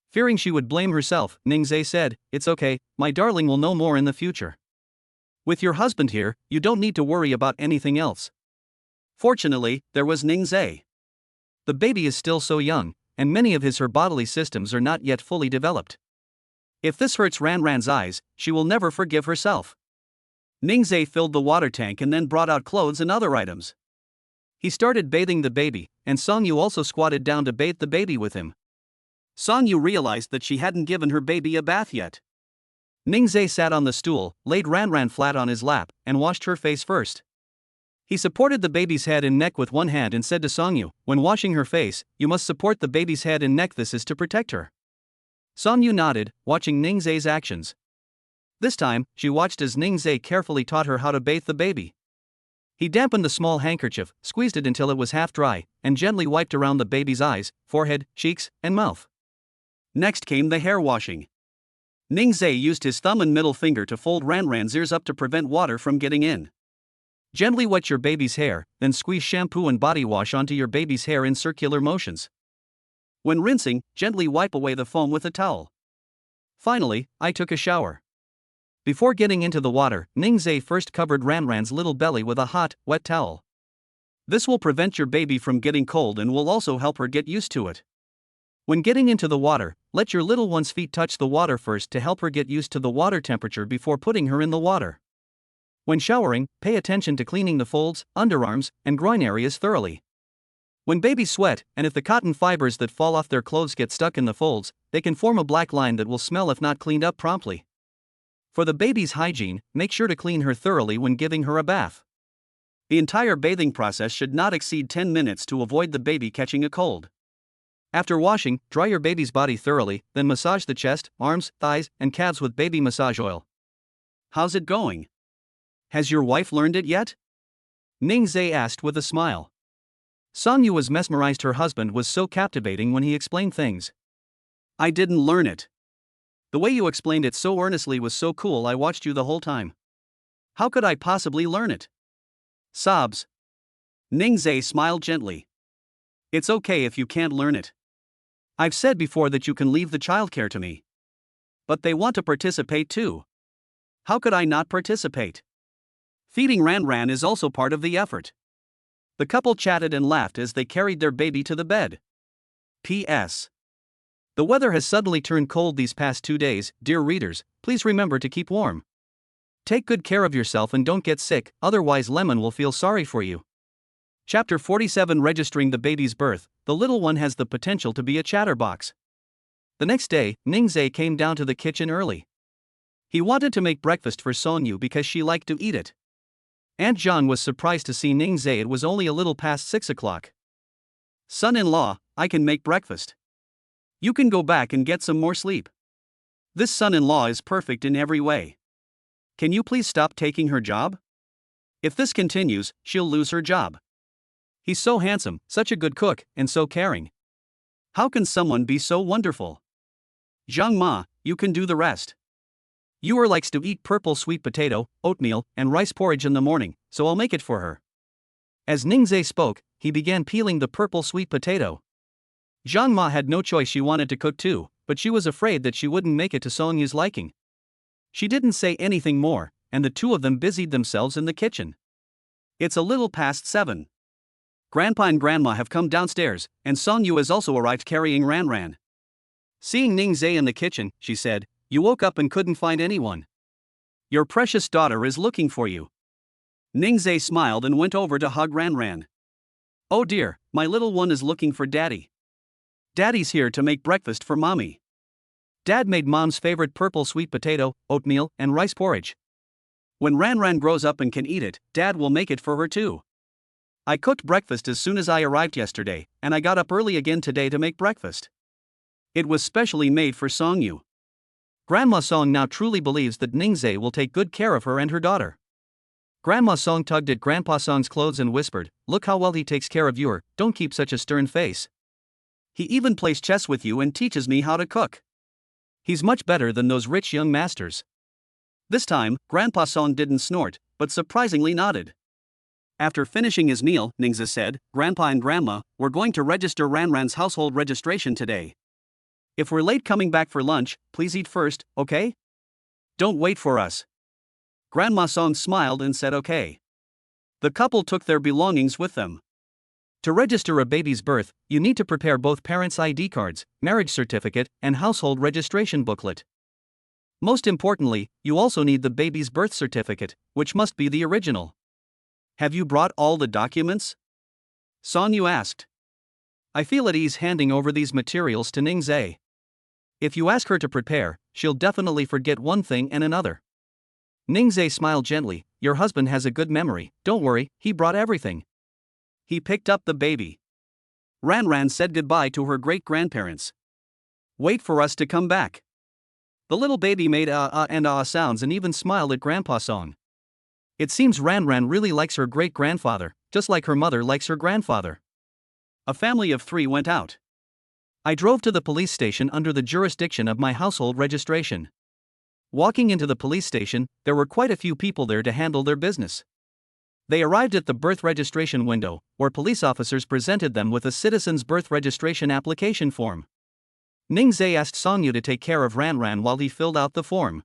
Fearing she would blame herself, Ningzai said, "It's okay, my darling will know more in the future. With your husband here, you don't need to worry about anything else." Fortunately, there was Ningzai. The baby is still so young, and many of her bodily systems are not yet fully developed. If this hurts Ran's eyes, she will never forgive herself. Ningzai filled the water tank and then brought out clothes and other items. He started bathing the baby, and Sonyu also squatted down to bathe the baby with him. Sonyu realized that she hadn't given her baby a bath yet. Ningzai sat on the stool, laid Ran flat on his lap, and washed her face first. He supported the baby's head and neck with one hand and said to Sonyu, "When washing her face, you must support the baby's head and neck, this is to protect her." Sonyu nodded, watching Ningzai's actions. This time, she watched as Ningzai carefully taught her how to bathe the baby. He dampened the small handkerchief, squeezed it until it was half dry, and gently wiped around the baby's eyes, forehead, cheeks, and mouth. Next came the hair washing. Ningzai used his thumb and middle finger to fold Ran's ears up to prevent water from getting in. Gently wet your baby's hair, then squeeze shampoo and body wash onto your baby's hair in circular motions. When rinsing, gently wipe away the foam with a towel. Finally, I took a shower. Before getting into the water, Ningzai first covered Ran's little belly with a hot, wet towel. This will prevent your baby from getting cold and will also help her get used to it. When getting into the water, let your little one's feet touch the water first to help her get used to the water temperature before putting her in the water. When showering, pay attention to cleaning the folds, underarms, and groin areas thoroughly. When babies sweat, and if the cotton fibers that fall off their clothes get stuck in the folds, they can form a black line that will smell if not cleaned up promptly. For the baby's hygiene, make sure to clean her thoroughly when giving her a bath. The entire bathing process should not exceed 10 minutes to avoid the baby catching a cold. After washing, dry your baby's body thoroughly, then massage the chest, arms, thighs, and calves with baby massage oil. How's it going? Has your wife learned it yet? Ningzai asked with a smile. Sonyu was mesmerized. Her husband was so captivating when he explained things. I didn't learn it. The way you explained it so earnestly was so cool, I watched you the whole time. How could I possibly learn it? Sobs. Ningzai smiled gently. It's okay if you can't learn it. I've said before that you can leave the childcare to me. But they want to participate too. How could I not participate? Feeding Ran is also part of the effort. The couple chatted and laughed as they carried their baby to the bed. P.S. The weather has suddenly turned cold these past 2 days. Dear readers, please remember to keep warm. Take good care of yourself and don't get sick, otherwise Lemon will feel sorry for you. Chapter 47, Registering the baby's birth. The little one has the potential to be a chatterbox. The next day, Ningzhe came down to the kitchen early. He wanted to make breakfast for Songyu because she liked to eat it. Aunt Zhang was surprised to see Ningzhe. It was only a little past 6 o'clock. Son-in-law, I can make breakfast. You can go back and get some more sleep. This son-in-law is perfect in every way. Can you please stop taking her job? If this continues, she'll lose her job. He's so handsome, such a good cook, and so caring. How can someone be so wonderful? Zhang Ma, you can do the rest. Yu likes to eat purple sweet potato, oatmeal, and rice porridge in the morning, so I'll make it for her. As Ningzhe spoke, he began peeling the purple sweet potato. Zhang Ma had no choice. She wanted to cook too, but she was afraid that she wouldn't make it to Songyu's liking. She didn't say anything more, and the two of them busied themselves in the kitchen. It's a little past 7. Grandpa and Grandma have come downstairs, and Songyu has also arrived carrying Ranran. Seeing Ningzhe in the kitchen, she said, "You woke up and couldn't find anyone. Your precious daughter is looking for you." Ningzhe smiled and went over to hug Ranran. "Oh dear, my little one is looking for Daddy. Daddy's here to make breakfast for Mommy." Dad made Mom's favorite purple sweet potato, oatmeal, and rice porridge. When Ranran grows up and can eat it, Dad will make it for her too. I cooked breakfast as soon as I arrived yesterday, and I got up early again today to make breakfast. It was specially made for Songyu. Grandma Song now truly believes that Ningzhe will take good care of her and her daughter. Grandma Song tugged at Grandpa Song's clothes and whispered, "Look how well he takes care of you. Don't keep such a stern face. He even plays chess with you and teaches me how to cook. He's much better than those rich young masters." This time, Grandpa Song didn't snort, but surprisingly nodded. After finishing his meal, Ningzhe said, "Grandpa and Grandma, we're going to register Ranran's household registration today. If we're late coming back for lunch, please eat first, okay? Don't wait for us." Grandma Song smiled and said okay. The couple took their belongings with them. To register a baby's birth, you need to prepare both parents' ID cards, marriage certificate, and household registration booklet. Most importantly, you also need the baby's birth certificate, which must be the original. "Have you brought all the documents?" Songyu asked. "I feel at ease handing over these materials to Ningzhe. If you ask her to prepare, she'll definitely forget one thing and another." Ningzhe smiled gently. "Your husband has a good memory, don't worry, he brought everything." He picked up the baby. Ranran said goodbye to her great-grandparents. "Wait for us to come back." The little baby made and sounds and even smiled at Grandpa Song. It seems Ranran really likes her great-grandfather, just like her mother likes her grandfather. A family of 3 went out. I drove to the police station under the jurisdiction of my household registration. Walking into the police station, there were quite a few people there to handle their business. They arrived at the birth registration window, where police officers presented them with a citizen's birth registration application form. Ningzhe asked Songyu to take care of Ranran while he filled out the form.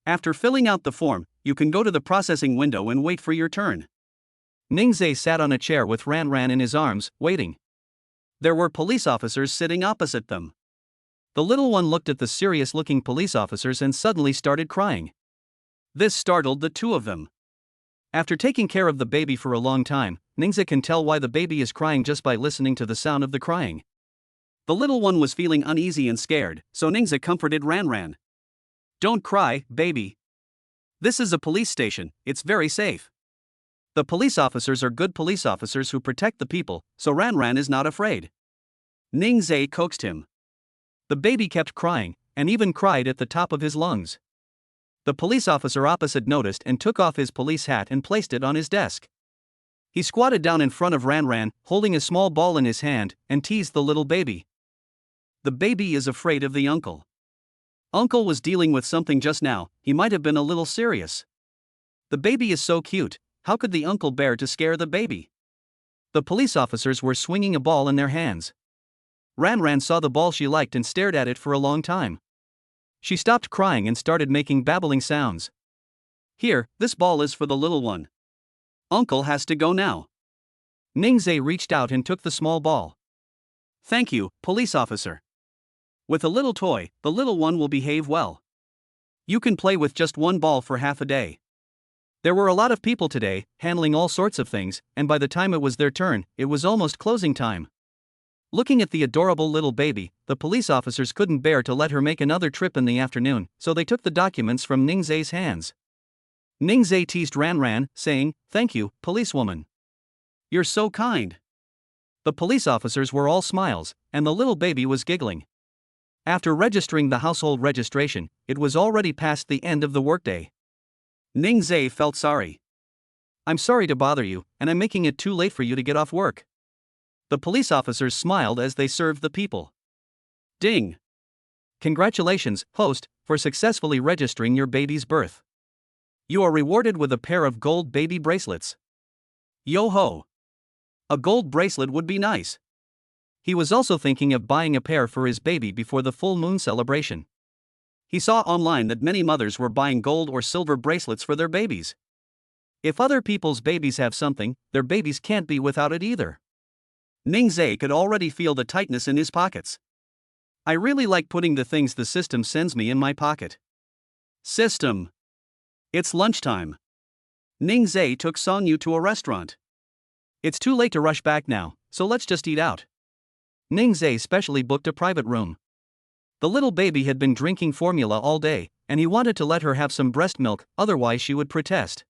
After filling out the form, you can go to the processing window and wait for your turn. Ningzhe sat on a chair with Ranran in his arms, waiting. There were police officers sitting opposite them. The little one looked at the serious-looking police officers and suddenly started crying. This startled the two of them. After taking care of the baby for a long time, Ningzhe can tell why the baby is crying just by listening to the sound of the crying. The little one was feeling uneasy and scared, so Ningzhe comforted Ranran. "Don't cry, baby. This is a police station, it's very safe. The police officers are good police officers who protect the people, so Ranran is not afraid." Ningzhe coaxed him. The baby kept crying, and even cried at the top of his lungs. The police officer opposite noticed and took off his police hat and placed it on his desk. He squatted down in front of Ranran, holding a small ball in his hand, and teased the little baby. The baby is afraid of the uncle. Uncle was dealing with something just now, he might have been a little serious. The baby is so cute, how could the uncle bear to scare the baby? The police officers were swinging a ball in their hands. Ranran saw the ball she liked and stared at it for a long time. She stopped crying and started making babbling sounds. "Here, this ball is for the little one. Uncle has to go now." Ningzhe reached out and took the small ball. "Thank you, police officer. With a little toy, the little one will behave well. You can play with just one ball for half a day." There were a lot of people today, handling all sorts of things, and by the time it was their turn, it was almost closing time. Looking at the adorable little baby, the police officers couldn't bear to let her make another trip in the afternoon, so they took the documents from Ningzai's hands. Ningzai teased Ran, saying, "Thank you, policewoman. You're so kind." The police officers were all smiles, and the little baby was giggling. After registering the household registration, it was already past the end of the workday. Ningzai felt sorry. "I'm sorry to bother you, and I'm making it too late for you to get off work." The police officers smiled as they served the people. Ding! Congratulations, host, for successfully registering your baby's birth. You are rewarded with a pair of gold baby bracelets. Yo ho! A gold bracelet would be nice. He was also thinking of buying a pair for his baby before the full moon celebration. He saw online that many mothers were buying gold or silver bracelets for their babies. If other people's babies have something, their babies can't be without it either. Ningzai could already feel the tightness in his pockets. I really like putting the things the system sends me in my pocket. System. It's lunchtime. Ningzai took Songyu to a restaurant. It's too late to rush back now, so let's just eat out. Ningzai specially booked a private room. The little baby had been drinking formula all day, and he wanted to let her have some breast milk, otherwise she would protest.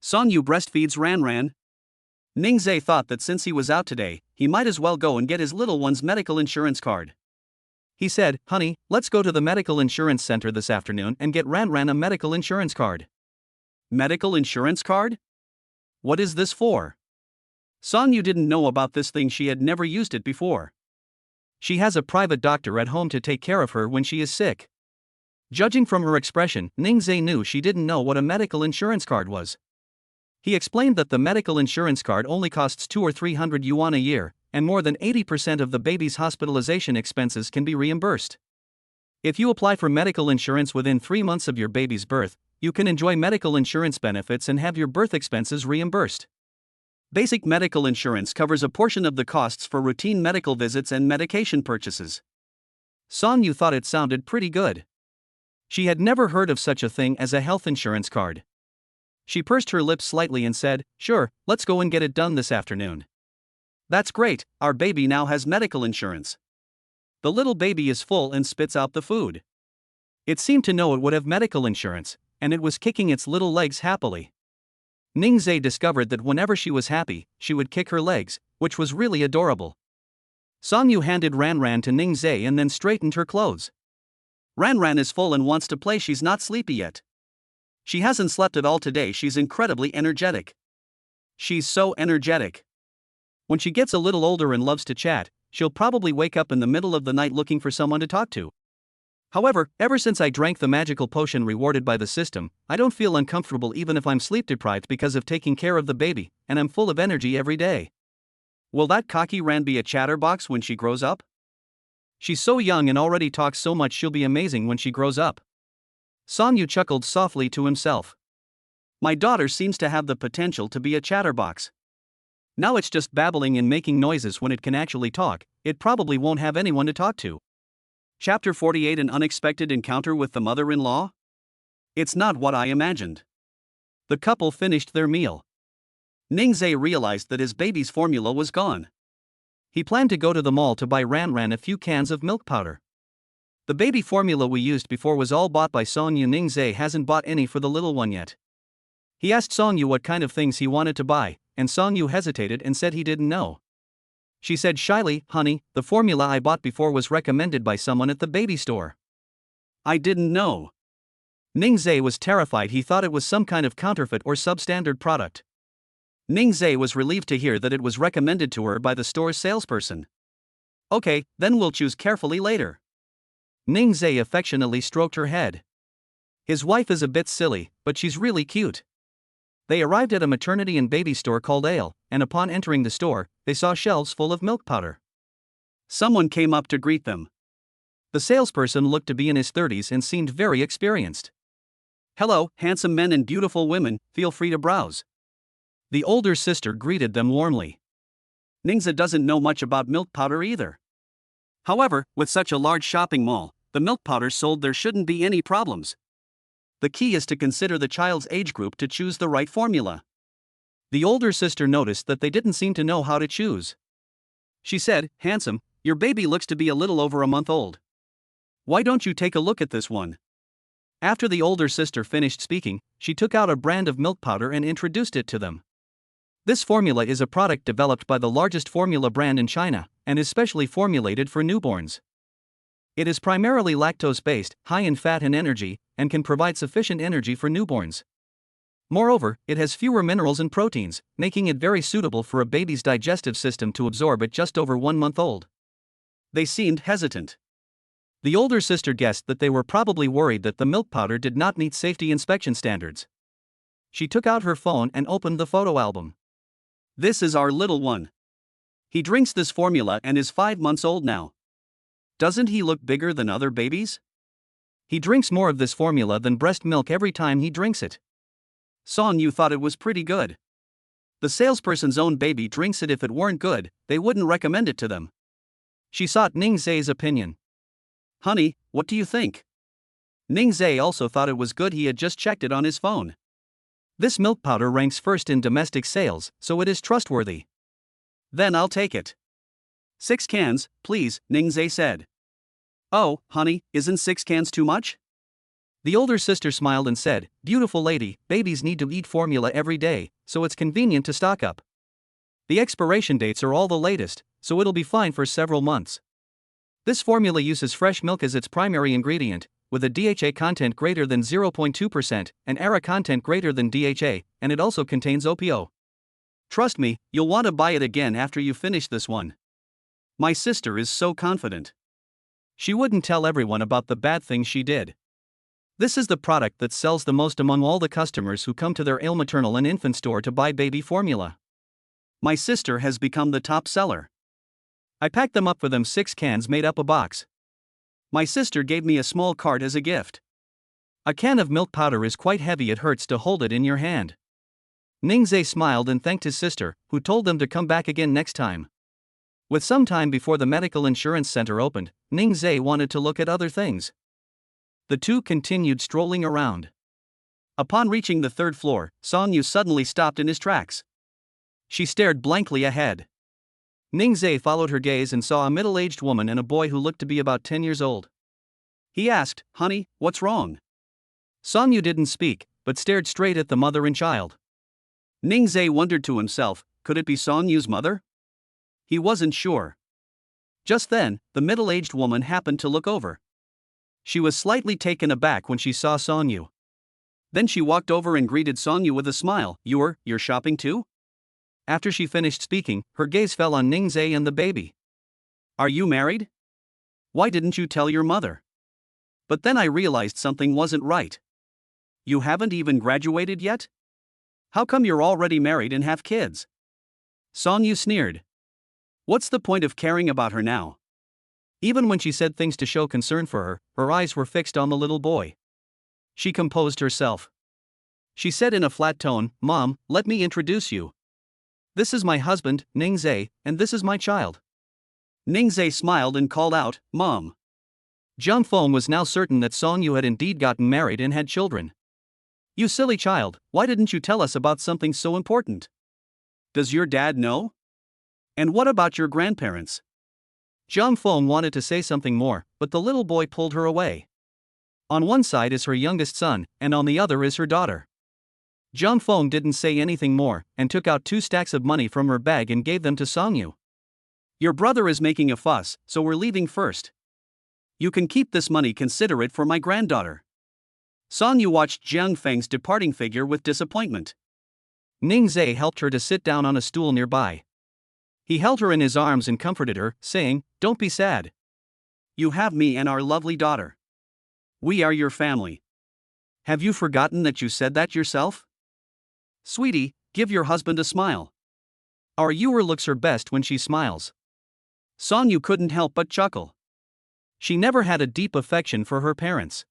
Songyu breastfeeds Ran. Ningzai thought that since he was out today, he might as well go and get his little one's medical insurance card. He said, "Honey, let's go to the medical insurance center this afternoon and get Ran a medical insurance card." Medical insurance card? What is this for? Songyu didn't know about this thing, she had never used it before. She has a private doctor at home to take care of her when she is sick. Judging from her expression, Ningzai knew she didn't know what a medical insurance card was. He explained that the medical insurance card only costs 200 or 300 yuan a year, and more than 80% of the baby's hospitalization expenses can be reimbursed. If you apply for medical insurance within 3 months of your baby's birth, you can enjoy medical insurance benefits and have your birth expenses reimbursed. Basic medical insurance covers a portion of the costs for routine medical visits and medication purchases. Songyu thought it sounded pretty good. She had never heard of such a thing as a health insurance card. She pursed her lips slightly and said, "Sure, let's go and get it done this afternoon." "That's great, our baby now has medical insurance." The little baby is full and spits out the food. It seemed to know it would have medical insurance, and it was kicking its little legs happily. Ningzai discovered that whenever she was happy, she would kick her legs, which was really adorable. Songyu handed Ran to Ningzai and then straightened her clothes. Ran is full and wants to play, she's not sleepy yet. She hasn't slept at all today, she's incredibly energetic. She's so energetic. When she gets a little older and loves to chat, she'll probably wake up in the middle of the night looking for someone to talk to. However, ever since I drank the magical potion rewarded by the system, I don't feel uncomfortable even if I'm sleep deprived because of taking care of the baby, and I'm full of energy every day. Will that cocky Ran be a chatterbox when she grows up? She's so young and already talks so much, she'll be amazing when she grows up. Songyu chuckled softly to himself. My daughter seems to have the potential to be a chatterbox. Now it's just babbling and making noises when it can actually talk, it probably won't have anyone to talk to. Chapter 48: An unexpected encounter with the mother-in-law? It's not what I imagined. The couple finished their meal. Ningzai realized that his baby's formula was gone. He planned to go to the mall to buy Ran a few cans of milk powder. The baby formula we used before was all bought by Songyu. Ningzai hasn't bought any for the little one yet. He asked Songyu what kind of things he wanted to buy, and Songyu hesitated and said he didn't know. She said shyly, "Honey, the formula I bought before was recommended by someone at the baby store." I didn't know. Ningzai was terrified, he thought it was some kind of counterfeit or substandard product. Ningzai was relieved to hear that it was recommended to her by the store's salesperson. Okay, then we'll choose carefully later. Ningzai affectionately stroked her head. His wife is a bit silly, but she's really cute. They arrived at a maternity and baby store called Ale, and upon entering the store, they saw shelves full of milk powder. Someone came up to greet them. The salesperson looked to be in his 30s and seemed very experienced. "Hello, handsome men and beautiful women, feel free to browse." The older sister greeted them warmly. Ningzai doesn't know much about milk powder either. However, with such a large shopping mall, the milk powder sold there shouldn't be any problems. The key is to consider the child's age group to choose the right formula. The older sister noticed that they didn't seem to know how to choose. She said, "Handsome, your baby looks to be a little over a month old. Why don't you take a look at this one?" After the older sister finished speaking, she took out a brand of milk powder and introduced it to them. This formula is a product developed by the largest formula brand in China, and is specially formulated for newborns. It is primarily lactose-based, high in fat and energy, and can provide sufficient energy for newborns. Moreover, it has fewer minerals and proteins, making it very suitable for a baby's digestive system to absorb at just over 1 month old. They seemed hesitant. The older sister guessed that they were probably worried that the milk powder did not meet safety inspection standards. She took out her phone and opened the photo album. "This is our little one. He drinks this formula and is 5 months old now. Doesn't he look bigger than other babies? He drinks more of this formula than breast milk every time he drinks it." Song Yu thought it was pretty good. The salesperson's own baby drinks it. If it weren't good, they wouldn't recommend it to them. She sought Ning Zai's opinion. "Honey, what do you think?" Ning Zai also thought it was good. He had just checked it on his phone. This milk powder ranks first in domestic sales, so it is trustworthy. "Then I'll take it." "6 cans, please," Ning Zai said. "Oh, honey, isn't 6 cans too much?" The older sister smiled and said, "Beautiful lady, babies need to eat formula every day, so it's convenient to stock up. The expiration dates are all the latest, so it'll be fine for several months. This formula uses fresh milk as its primary ingredient, with a DHA content greater than 0.2% and ARA content greater than DHA, and it also contains OPO. Trust me, you'll want to buy it again after you finish this one." My sister is so confident. She wouldn't tell everyone about the bad things she did. This is the product that sells the most among all the customers who come to their Il Maternal and Infant store to buy baby formula. My sister has become the top seller. I packed them up for them. 6 cans made up a box. My sister gave me a small cart as a gift. A can of milk powder is quite heavy. It hurts to hold it in your hand. Ning Zai smiled and thanked his sister, who told them to come back again next time. With some time before the medical insurance center opened, Ning Zai wanted to look at other things. The two continued strolling around. Upon reaching the 3rd floor, Song Yu suddenly stopped in his tracks. She stared blankly ahead. Ning Zai followed her gaze and saw a middle-aged woman and a boy who looked to be about 10 years old. He asked, "Honey, what's wrong?" Song Yu didn't speak, but stared straight at the mother and child. Ning Zai wondered to himself, could it be Song Yu's mother? He wasn't sure. Just then, the middle-aged woman happened to look over. She was slightly taken aback when she saw Song Yu. Then she walked over and greeted Song Yu with a smile. You're shopping too?" After she finished speaking, her gaze fell on Ning Zai and the baby. "Are you married? Why didn't you tell your mother?" "But then I realized something wasn't right. You haven't even graduated yet? How come you're already married and have kids?" Song Yu sneered. What's the point of caring about her now? Even when she said things to show concern for her, her eyes were fixed on the little boy. She composed herself. She said in a flat tone, "Mom, let me introduce you. This is my husband, Ning Zai, and this is my child." Ning Zai smiled and called out, "Mom." Jiang Feng was now certain that Song Yu had indeed gotten married and had children. "You silly child, why didn't you tell us about something so important? Does your dad know? And what about your grandparents?" Jiang Feng wanted to say something more, but the little boy pulled her away. On one side is her youngest son, and on the other is her daughter. Jiang Feng didn't say anything more, and took out 2 stacks of money from her bag and gave them to Song Yu. "Your brother is making a fuss, so we're leaving first. You can keep this money, consider it for my granddaughter." Song Yu watched Jiang Feng's departing figure with disappointment. Ning Zai helped her to sit down on a stool nearby. He held her in his arms and comforted her, saying, "Don't be sad. You have me and our lovely daughter. We are your family. Have you forgotten that you said that yourself? Sweetie, give your husband a smile. Our Ewer looks her best when she smiles." Song Yu couldn't help but chuckle. She never had a deep affection for her parents.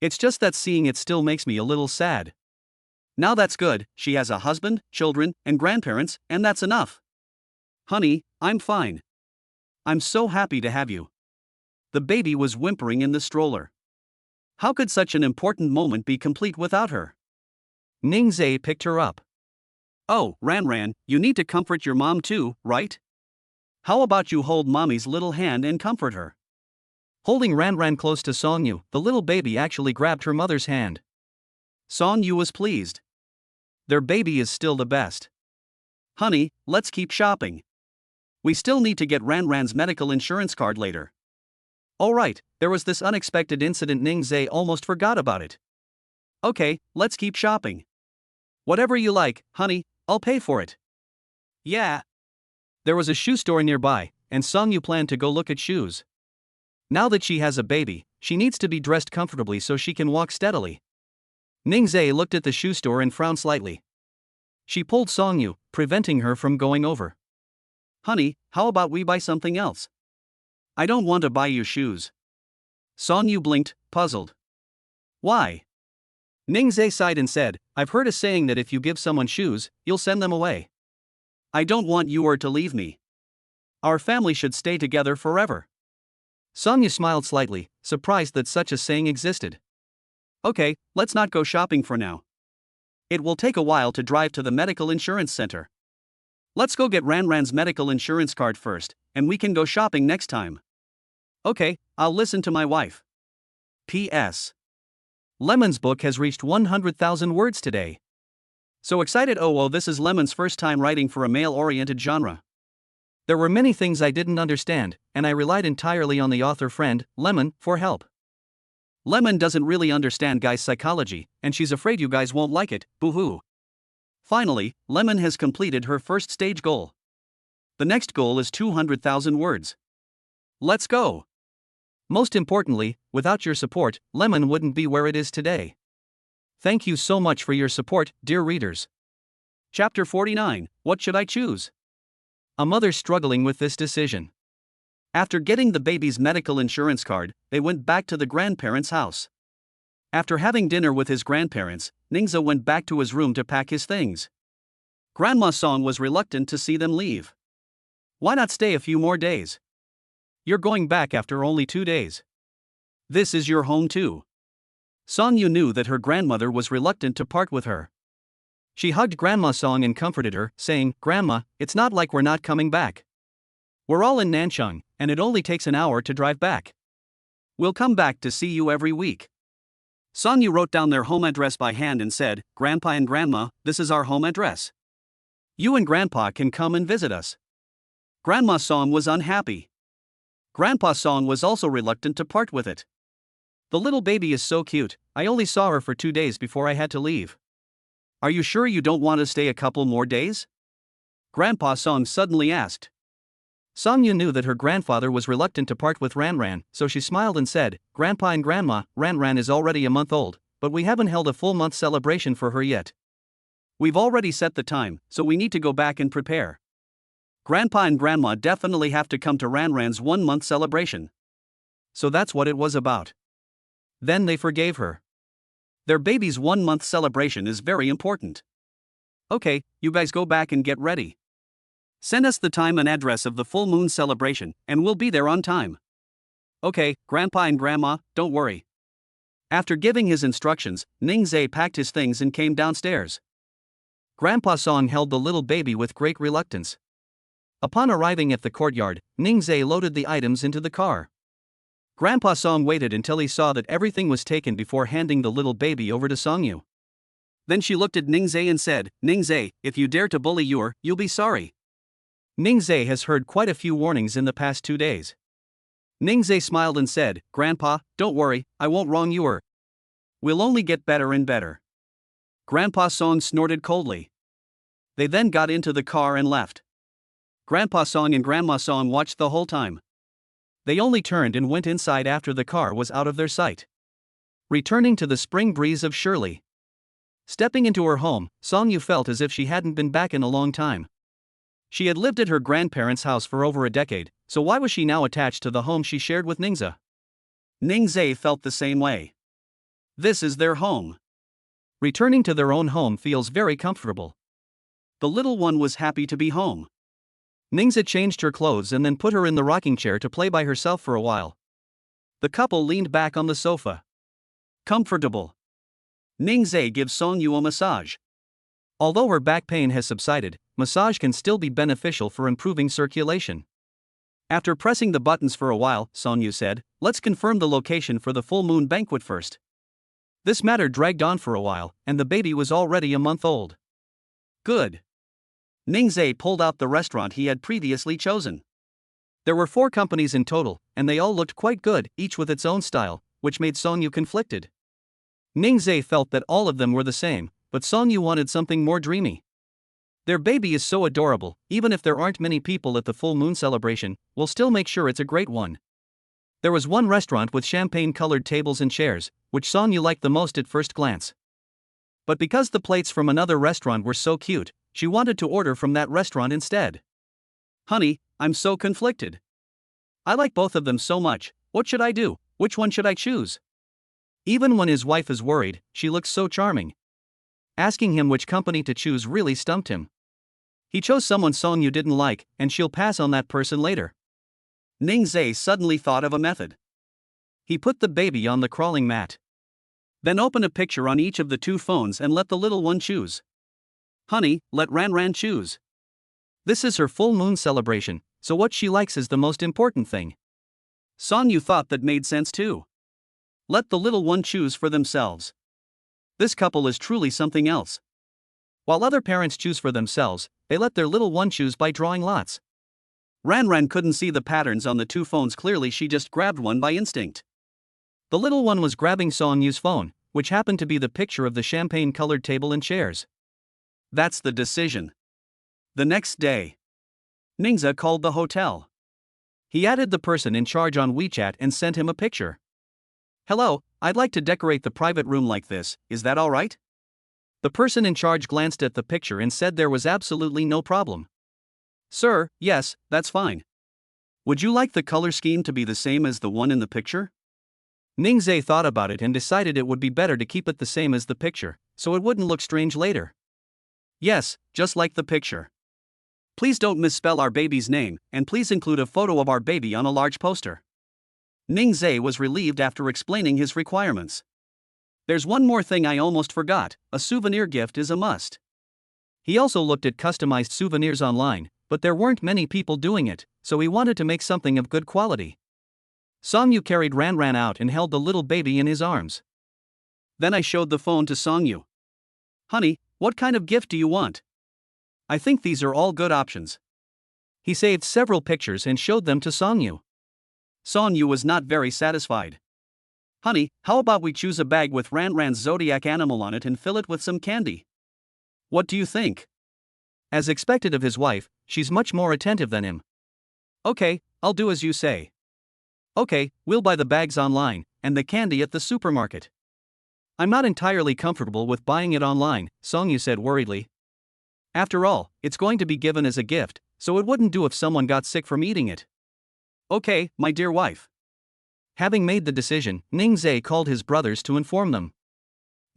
It's just that seeing it still makes me a little sad. Now that's good, she has a husband, children, and grandparents, and that's enough. Honey, I'm fine. I'm so happy to have you. The baby was whimpering in the stroller. How could such an important moment be complete without her? Ning Zai picked her up. "Oh, Ran, you need to comfort your mom too, right? how about you hold mommy's little hand and comfort her? Holding Ran close to Song Yu, the little baby actually grabbed her mother's hand. Song Yu was pleased. Their baby is still the best. Honey, let's keep shopping. We still need to get Ran's medical insurance card later. Oh right, there was this unexpected incident. Ningzai almost forgot about it. Okay, let's keep shopping. Whatever you like, honey, I'll pay for it. Yeah. There was a shoe store nearby, and Song Yu planned to go look at shoes. Now that she has a baby, she needs to be dressed comfortably so she can walk steadily. Ningzai looked at the shoe store and frowned slightly. She pulled Song Yu, preventing her from going over. Honey, how about we buy something else? I don't want to buy you shoes. Song Yu blinked, puzzled. Why? Ningzai sighed and said, I've heard a saying that if you give someone shoes, you'll send them away. I don't want you to leave me. Our family should stay together forever. Song Yu smiled slightly, surprised that such a saying existed. Okay, let's not go shopping for now. It will take a while to drive to the medical insurance center. Let's go get Ran's medical insurance card first, and we can go shopping next time. Okay, I'll listen to my wife. P.S. Lemon's book has reached 100,000 words today. So excited! Oh, this is Lemon's first time writing for a male-oriented genre. There were many things I didn't understand, and I relied entirely on the author friend, Lemon, for help. Lemon doesn't really understand guys' psychology, and she's afraid you guys won't like it, boo-hoo. Finally, Lemon has completed her first stage goal. The next goal is 200,000 words. Let's go! Most importantly, without your support, Lemon wouldn't be where it is today. Thank you so much for your support, dear readers. Chapter 49, What Should I Choose? A mother struggling with this decision. After getting the baby's medical insurance card, they went back to the grandparents' house. After having dinner with his grandparents, Ningzai went back to his room to pack his things. Grandma Song was reluctant to see them leave. Why not stay a few more days? You're going back after only 2 days. This is your home too. Song Yu knew that her grandmother was reluctant to part with her. She hugged Grandma Song and comforted her, saying, Grandma, it's not like we're not coming back. We're all in Nanchang, and it only takes an hour to drive back. We'll come back to see you every week. Song Yu wrote down their home address by hand and said, Grandpa and Grandma, this is our home address. You and Grandpa can come and visit us. Grandma Song was unhappy. Grandpa Song was also reluctant to part with it. The little baby is so cute, I only saw her for 2 days before I had to leave. Are you sure you don't want to stay a couple more days? Grandpa Song suddenly asked. Song Yu knew that her grandfather was reluctant to part with Ran, so she smiled and said, Grandpa and Grandma, Ran is already a month old, but we haven't held a full month celebration for her yet. We've already set the time, so we need to go back and prepare. Grandpa and Grandma definitely have to come to Ran's 1 month celebration. So that's what it was about. Then they forgave her. Their baby's 1 month celebration is very important. Okay, you guys go back and get ready. Send us the time and address of the full moon celebration, and we'll be there on time. Okay, Grandpa and Grandma, don't worry. After giving his instructions, Ningzai packed his things and came downstairs. Grandpa Song held the little baby with great reluctance. Upon arriving at the courtyard, Ningzai loaded the items into the car. Grandpa Song waited until he saw that everything was taken before handing the little baby over to Song Yu. Then she looked at Ningzai and said, Ningzai, if you dare to bully you'll be sorry. Ningzai has heard quite a few warnings in the past 2 days. Ningzai smiled and said, Grandpa, don't worry, I won't wrong you. We'll only get better and better. Grandpa Song snorted coldly. They then got into the car and left. Grandpa Song and Grandma Song watched the whole time. They only turned and went inside after the car was out of their sight. Returning to the spring breeze of Shirley. Stepping into her home, Song Yu felt as if she hadn't been back in a long time. She had lived at her grandparents' house for over a decade, so why was she now attached to the home she shared with Ningzai? Ningzai felt the same way. This is their home. Returning to their own home feels very comfortable. The little one was happy to be home. Ningzai changed her clothes and then put her in the rocking chair to play by herself for a while. The couple leaned back on the sofa. Comfortable. Ningzai gives Song Yu a massage. Although her back pain has subsided, massage can still be beneficial for improving circulation. After pressing the buttons for a while, Song Yu said, "Let's confirm the location for the full moon banquet first." This matter dragged on for a while, and the baby was already a month old. Good. Ningzhe pulled out the restaurant he had previously chosen. There were 4 companies in total, and they all looked quite good, each with its own style, which made Song Yu conflicted. Ningzhe felt that all of them were the same, but Song Yu wanted something more dreamy. Their baby is so adorable, even if there aren't many people at the full moon celebration, we'll still make sure it's a great one. There was one restaurant with champagne-colored tables and chairs, which Song Yu liked the most at first glance. But because the plates from another restaurant were so cute, she wanted to order from that restaurant instead. "Honey, I'm so conflicted. I like both of them so much, what should I do? Which one should I choose?" Even when his wife is worried, she looks so charming. Asking him which company to choose really stumped him. He chose someone Song Yu didn't like, and she'll pass on that person later. Ningzhe suddenly thought of a method. He put the baby on the crawling mat. Then open a picture on each of the 2 phones and let the little one choose. "Honey, let Ran choose. This is her full moon celebration, so what she likes is the most important thing." Song Yu thought that made sense too. Let the little one choose for themselves. This couple is truly something else. While other parents choose for themselves, they let their little one choose by drawing lots. Ran couldn't see the patterns on the 2 phones clearly, she just grabbed one by instinct. The little one was grabbing Song Yu's phone, which happened to be the picture of the champagne-colored table and chairs. That's the decision. The next day, Ningzhe called the hotel. He added the person in charge on WeChat and sent him a picture. "Hello, I'd like to decorate the private room like this, is that alright?" The person in charge glanced at the picture and said there was absolutely no problem. "Sir, yes, that's fine. Would you like the color scheme to be the same as the one in the picture?" Ningzhe thought about it and decided it would be better to keep it the same as the picture, so it wouldn't look strange later. "Yes, just like the picture. Please don't misspell our baby's name, and please include a photo of our baby on a large poster." Ningzhe was relieved after explaining his requirements. "There's one more thing I almost forgot, a souvenir gift is a must." He also looked at customized souvenirs online, but there weren't many people doing it, so he wanted to make something of good quality. Song Yu carried Ran out and held the little baby in his arms. Then I showed the phone to Song Yu. "Honey, what kind of gift do you want? I think these are all good options." He saved several pictures and showed them to Song Yu. Song Yu was not very satisfied. "Honey, how about we choose a bag with Ran's zodiac animal on it and fill it with some candy? What do you think?" As expected of his wife, she's much more attentive than him. "Okay, I'll do as you say." "Okay, we'll buy the bags online, and the candy at the supermarket." "I'm not entirely comfortable with buying it online," Song Yu said worriedly. "After all, it's going to be given as a gift, so it wouldn't do if someone got sick from eating it." "Okay, my dear wife." Having made the decision, Ningzhe called his brothers to inform them.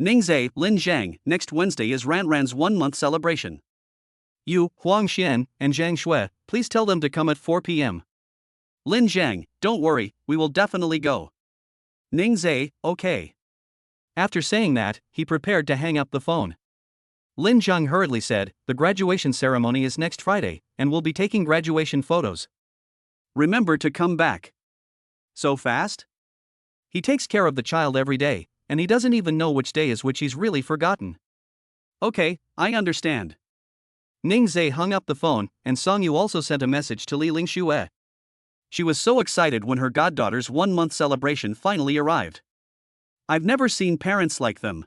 "Ningzhe, Lin Zhang, next Wednesday is Ran's 1-month celebration. You, Huang Xian, and Zhang Shui, please tell them to come at 4 p.m. Lin Zhang, don't worry, we will definitely go. Ningzhe, okay." After saying that, he prepared to hang up the phone. Lin Zhang hurriedly said, "The graduation ceremony is next Friday, and we'll be taking graduation photos. Remember to come back." "So fast?" "He takes care of the child every day, and he doesn't even know which day is which, he's really forgotten." "Okay, I understand." Ningzhe hung up the phone, and Song Yu also sent a message to Li Lingxue. She was so excited when her goddaughter's 1-month celebration finally arrived. I've never seen parents like them.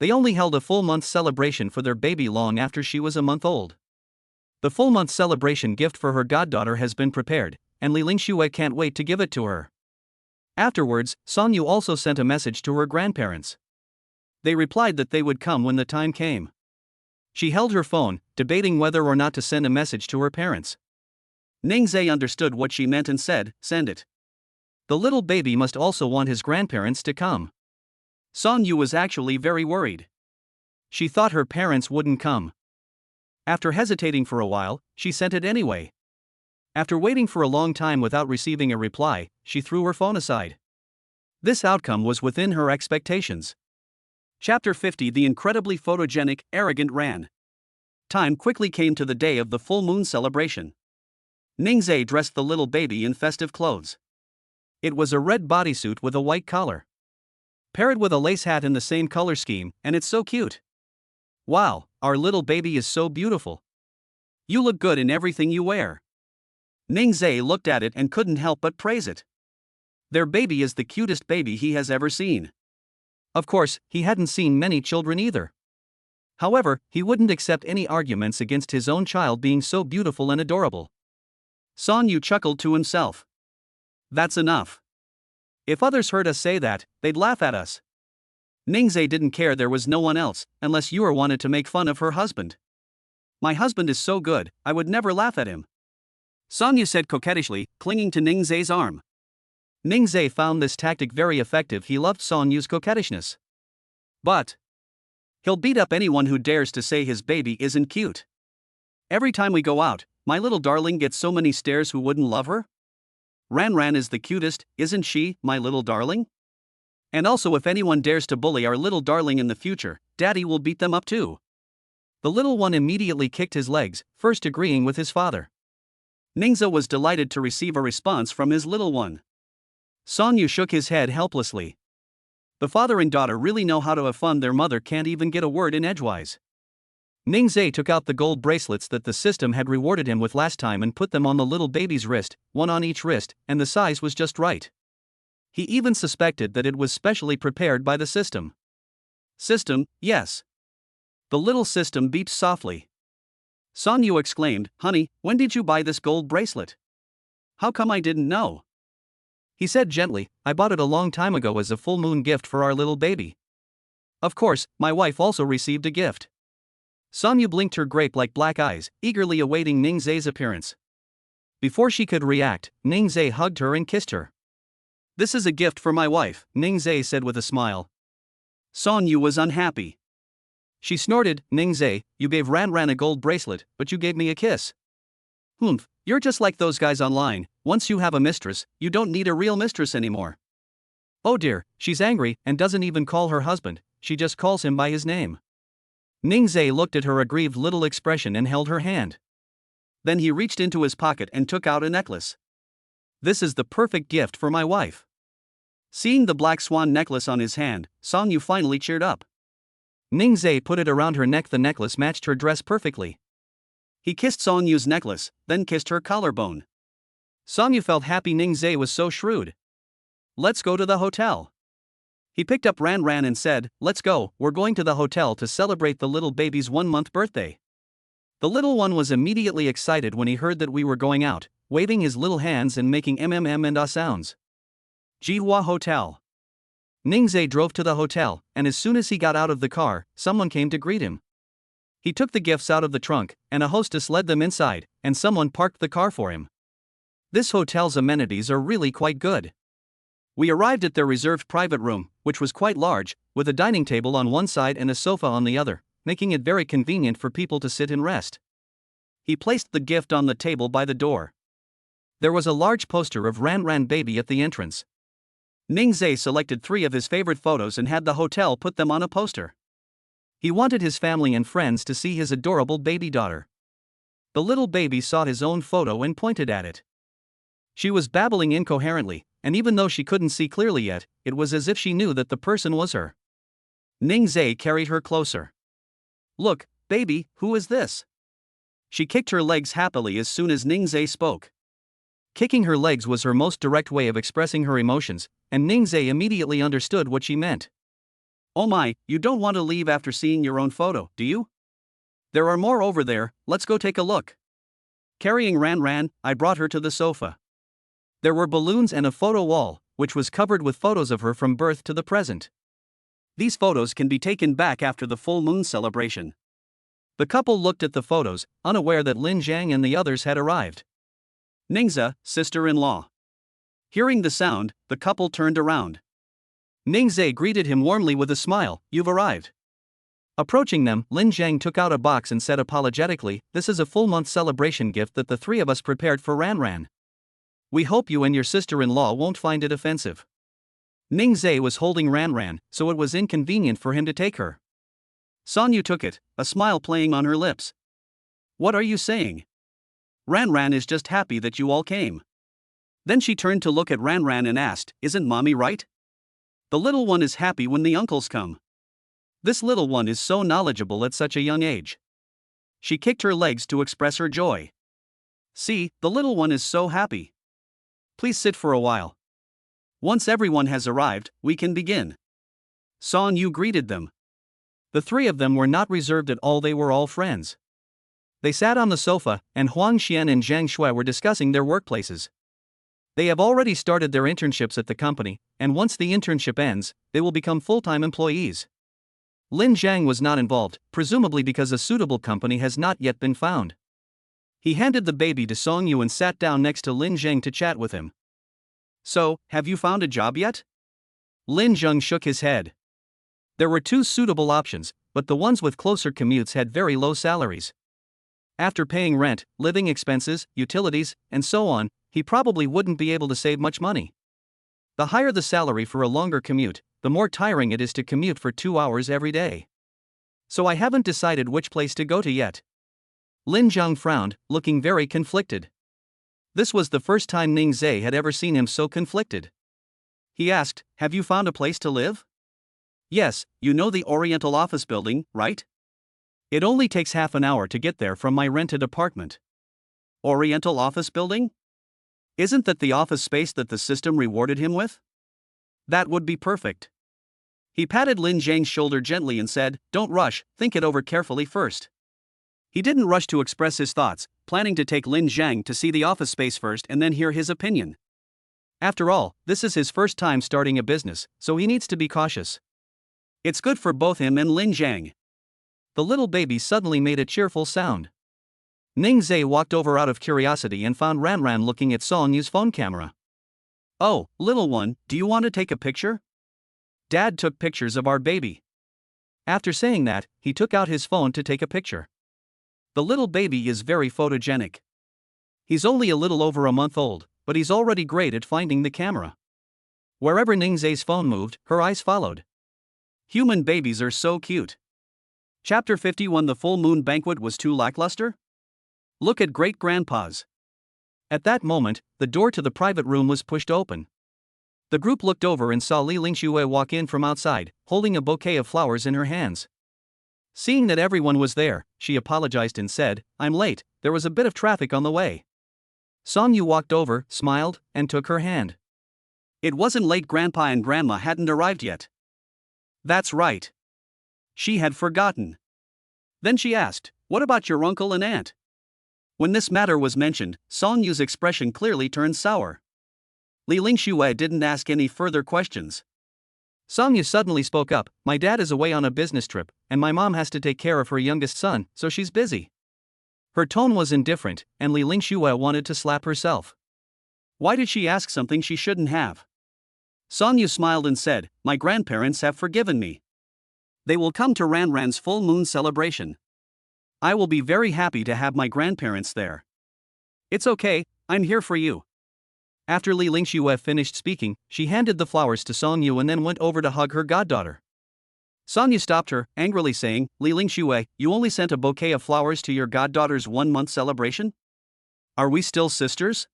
They only held a full month celebration for their baby long after she was a month old. The full month celebration gift for her goddaughter has been prepared, and Li Lingxue can't wait to give it to her. Afterwards, Song Yu also sent a message to her grandparents. They replied that they would come when the time came. She held her phone, debating whether or not to send a message to her parents. Ningzhe understood what she meant and said, "Send it." The little baby must also want his grandparents to come. Song Yu was actually very worried. She thought her parents wouldn't come. After hesitating for a while, she sent it anyway. After waiting for a long time without receiving a reply, she threw her phone aside. This outcome was within her expectations. Chapter 50: The incredibly photogenic, arrogant Ran. Time quickly came to the day of the full moon celebration. Ningzhe dressed the little baby in festive clothes. It was a red bodysuit with a white collar. Pair it with a lace hat in the same color scheme, and it's so cute. Wow, our little baby is so beautiful. You look good in everything you wear. Ningzhe looked at it and couldn't help but praise it. Their baby is the cutest baby he has ever seen. Of course, he hadn't seen many children either. However, he wouldn't accept any arguments against his own child being so beautiful and adorable. Son Yu chuckled to himself. That's enough. If others heard us say that, they'd laugh at us. Ningzhe didn't care there was no one else, unless Yu wanted to make fun of her husband. My husband is so good, I would never laugh at him. Son Yu said coquettishly, clinging to Ningzhe's arm. Ningzhe found this tactic very effective. He loved Son Yu's coquettishness. But he'll beat up anyone who dares to say his baby isn't cute. Every time we go out, my little darling gets so many stares. Who wouldn't love her? Ran is the cutest, isn't she, my little darling? And also, if anyone dares to bully our little darling in the future, Daddy will beat them up too. The little one immediately kicked his legs, first agreeing with his father. Ningzhe was delighted to receive a response from his little one. Son Yu shook his head helplessly. The father and daughter really know how to have fun. Their mother can't even get a word in edgewise. Ningzhe took out the gold bracelets that the system had rewarded him with last time and put them on the little baby's wrist, one on each wrist, and the size was just right. He even suspected that it was specially prepared by the system. System, yes. The little system beeped softly. Son Yu exclaimed, "Honey, when did you buy this gold bracelet? How come I didn't know?" He said gently, "I bought it a long time ago as a full moon gift for our little baby. Of course, my wife also received a gift." Son Yu blinked her grape-like black eyes, eagerly awaiting Ningzhe's appearance. Before she could react, Ningzhe hugged her and kissed her. "This is a gift for my wife," Ningzhe said with a smile. Son Yu was unhappy. She snorted, "Ningzhe, you gave Ran a gold bracelet, but you gave me a kiss. Humph, you're just like those guys online. Once you have a mistress, you don't need a real mistress anymore." Oh dear, she's angry and doesn't even call her husband, she just calls him by his name. Ningzhe looked at her aggrieved little expression and held her hand. Then he reached into his pocket and took out a necklace. "This is the perfect gift for my wife." Seeing the black swan necklace on his hand, Son Yu finally cheered up. Ningzhe put it around her neck. The necklace matched her dress perfectly. He kissed Son Yu's necklace, then kissed her collarbone. Son Yu felt happy. Ningzhe was so shrewd. "Let's go to the hotel." He picked up Ran and said, "Let's go, we're going to the hotel to celebrate the little baby's 1-month birthday." The little one was immediately excited when he heard that we were going out, waving his little hands and making and ah sounds. Jihua Hotel. Ningzhe drove to the hotel, and as soon as he got out of the car, someone came to greet him. He took the gifts out of the trunk, and a hostess led them inside, and someone parked the car for him. This hotel's amenities are really quite good. We arrived at their reserved private room, which was quite large, with a dining table on one side and a sofa on the other, making it very convenient for people to sit and rest. He placed the gift on the table by the door. There was a large poster of Ran baby at the entrance. Ningzhe selected 3 of his favorite photos and had the hotel put them on a poster. He wanted his family and friends to see his adorable baby daughter. The little baby saw his own photo and pointed at it. She was babbling incoherently, and even though she couldn't see clearly yet, it was as if she knew that the person was her. Ningzhe carried her closer. "Look, baby, who is this?" She kicked her legs happily as soon as Ningzhe spoke. Kicking her legs was her most direct way of expressing her emotions, and Ningzhe immediately understood what she meant. "Oh my, you don't want to leave after seeing your own photo, do you? There are more over there, let's go take a look." Carrying Ran, I brought her to the sofa. There were balloons and a photo wall, which was covered with photos of her from birth to the present. These photos can be taken back after the full moon celebration. The couple looked at the photos, unaware that Lin Zhang and the others had arrived. Ningzhe, sister-in-law. Hearing the sound, the couple turned around. Ningzhe greeted him warmly with a smile, "You've arrived." Approaching them, Lin Zhang took out a box and said apologetically, "This is a full-month celebration gift that the 3 of us prepared for Ran. We hope you and your sister-in-law won't find it offensive." Ningzhe was holding Ran, so it was inconvenient for him to take her. Son Yu took it, a smile playing on her lips. "What are you saying? Ran Ran is just happy that you all came. Then she turned to look at Ran Ran and asked, isn't mommy right? The little one is happy when the uncles come. This little one is so knowledgeable at such a young age. She kicked her legs to express her joy. See, the little one is so happy. Please sit for a while. Once everyone has arrived, we can begin. Song Yu greeted them. The three of them were not reserved at all, they were all friends. They sat on the sofa, and Huang Xian and Zhang Shui were discussing their workplaces. They have already started their internships at the company, and once the internship ends, they will become full-time employees. Lin Zhang was not involved, presumably because a suitable company has not yet been found. He handed the baby to Song Yu and sat down next to Lin Zhang to chat with him. So, have you found a job yet? Lin Zhang shook his head. There were two suitable options, but the ones with closer commutes had very low salaries. After paying rent, living expenses, utilities, and so on, he probably wouldn't be able to save much money. The higher the salary for a longer commute, the more tiring it is to commute for 2 hours every day. So I haven't decided which place to go to yet. Lin Zhang frowned, looking very conflicted. This was the first time Ning Zhe had ever seen him so conflicted. He asked, have you found a place to live? Yes, you know the Oriental office building, right? It only takes half an hour to get there from my rented apartment. Oriental office building? Isn't that the office space that the system rewarded him with? That would be perfect. He patted Lin Zhang's shoulder gently and said, don't rush, think it over carefully first. He didn't rush to express his thoughts, planning to take Lin Zhang to see the office space first and then hear his opinion. After all, this is his first time starting a business, so he needs to be cautious. It's good for both him and Lin Zhang. The little baby suddenly made a cheerful sound. Ning Zhe walked over out of curiosity and found Ran Ran looking at Song Yu's phone camera. Oh, little one, do you want to take a picture? Dad took pictures of our baby. After saying that, he took out his phone to take a picture. The little baby is very photogenic. He's only a little over a month old, but he's already great at finding the camera. Wherever Ning Zhe's phone moved, her eyes followed. Human babies are so cute. Chapter 51. The full moon banquet was too lackluster? Look at great-grandpa's. At that moment, the door to the private room was pushed open. The group looked over and saw Li Lingxue walk in from outside, holding a bouquet of flowers in her hands. Seeing that everyone was there, she apologized and said, I'm late, there was a bit of traffic on the way. Song Yu walked over, smiled, and took her hand. It wasn't late, Grandpa and Grandma hadn't arrived yet. That's right. She had forgotten. Then she asked, what about your uncle and aunt? When this matter was mentioned, Song Yu's expression clearly turned sour. Li Lingxue didn't ask any further questions. Song Yu suddenly spoke up, my dad is away on a business trip, and my mom has to take care of her youngest son, so she's busy. Her tone was indifferent, and Li Lingxue wanted to slap herself. Why did she ask something she shouldn't have? Song Yu smiled and said, my grandparents have forgiven me. They will come to Ran Ran's full moon celebration. I will be very happy to have my grandparents there. It's okay, I'm here for you. After Li Lingxue finished speaking, she handed the flowers to Song Yu and then went over to hug her goddaughter. Song Yu stopped her, angrily saying, Li Lingxue, you only sent a bouquet of flowers to your goddaughter's 1-month celebration? Are we still sisters?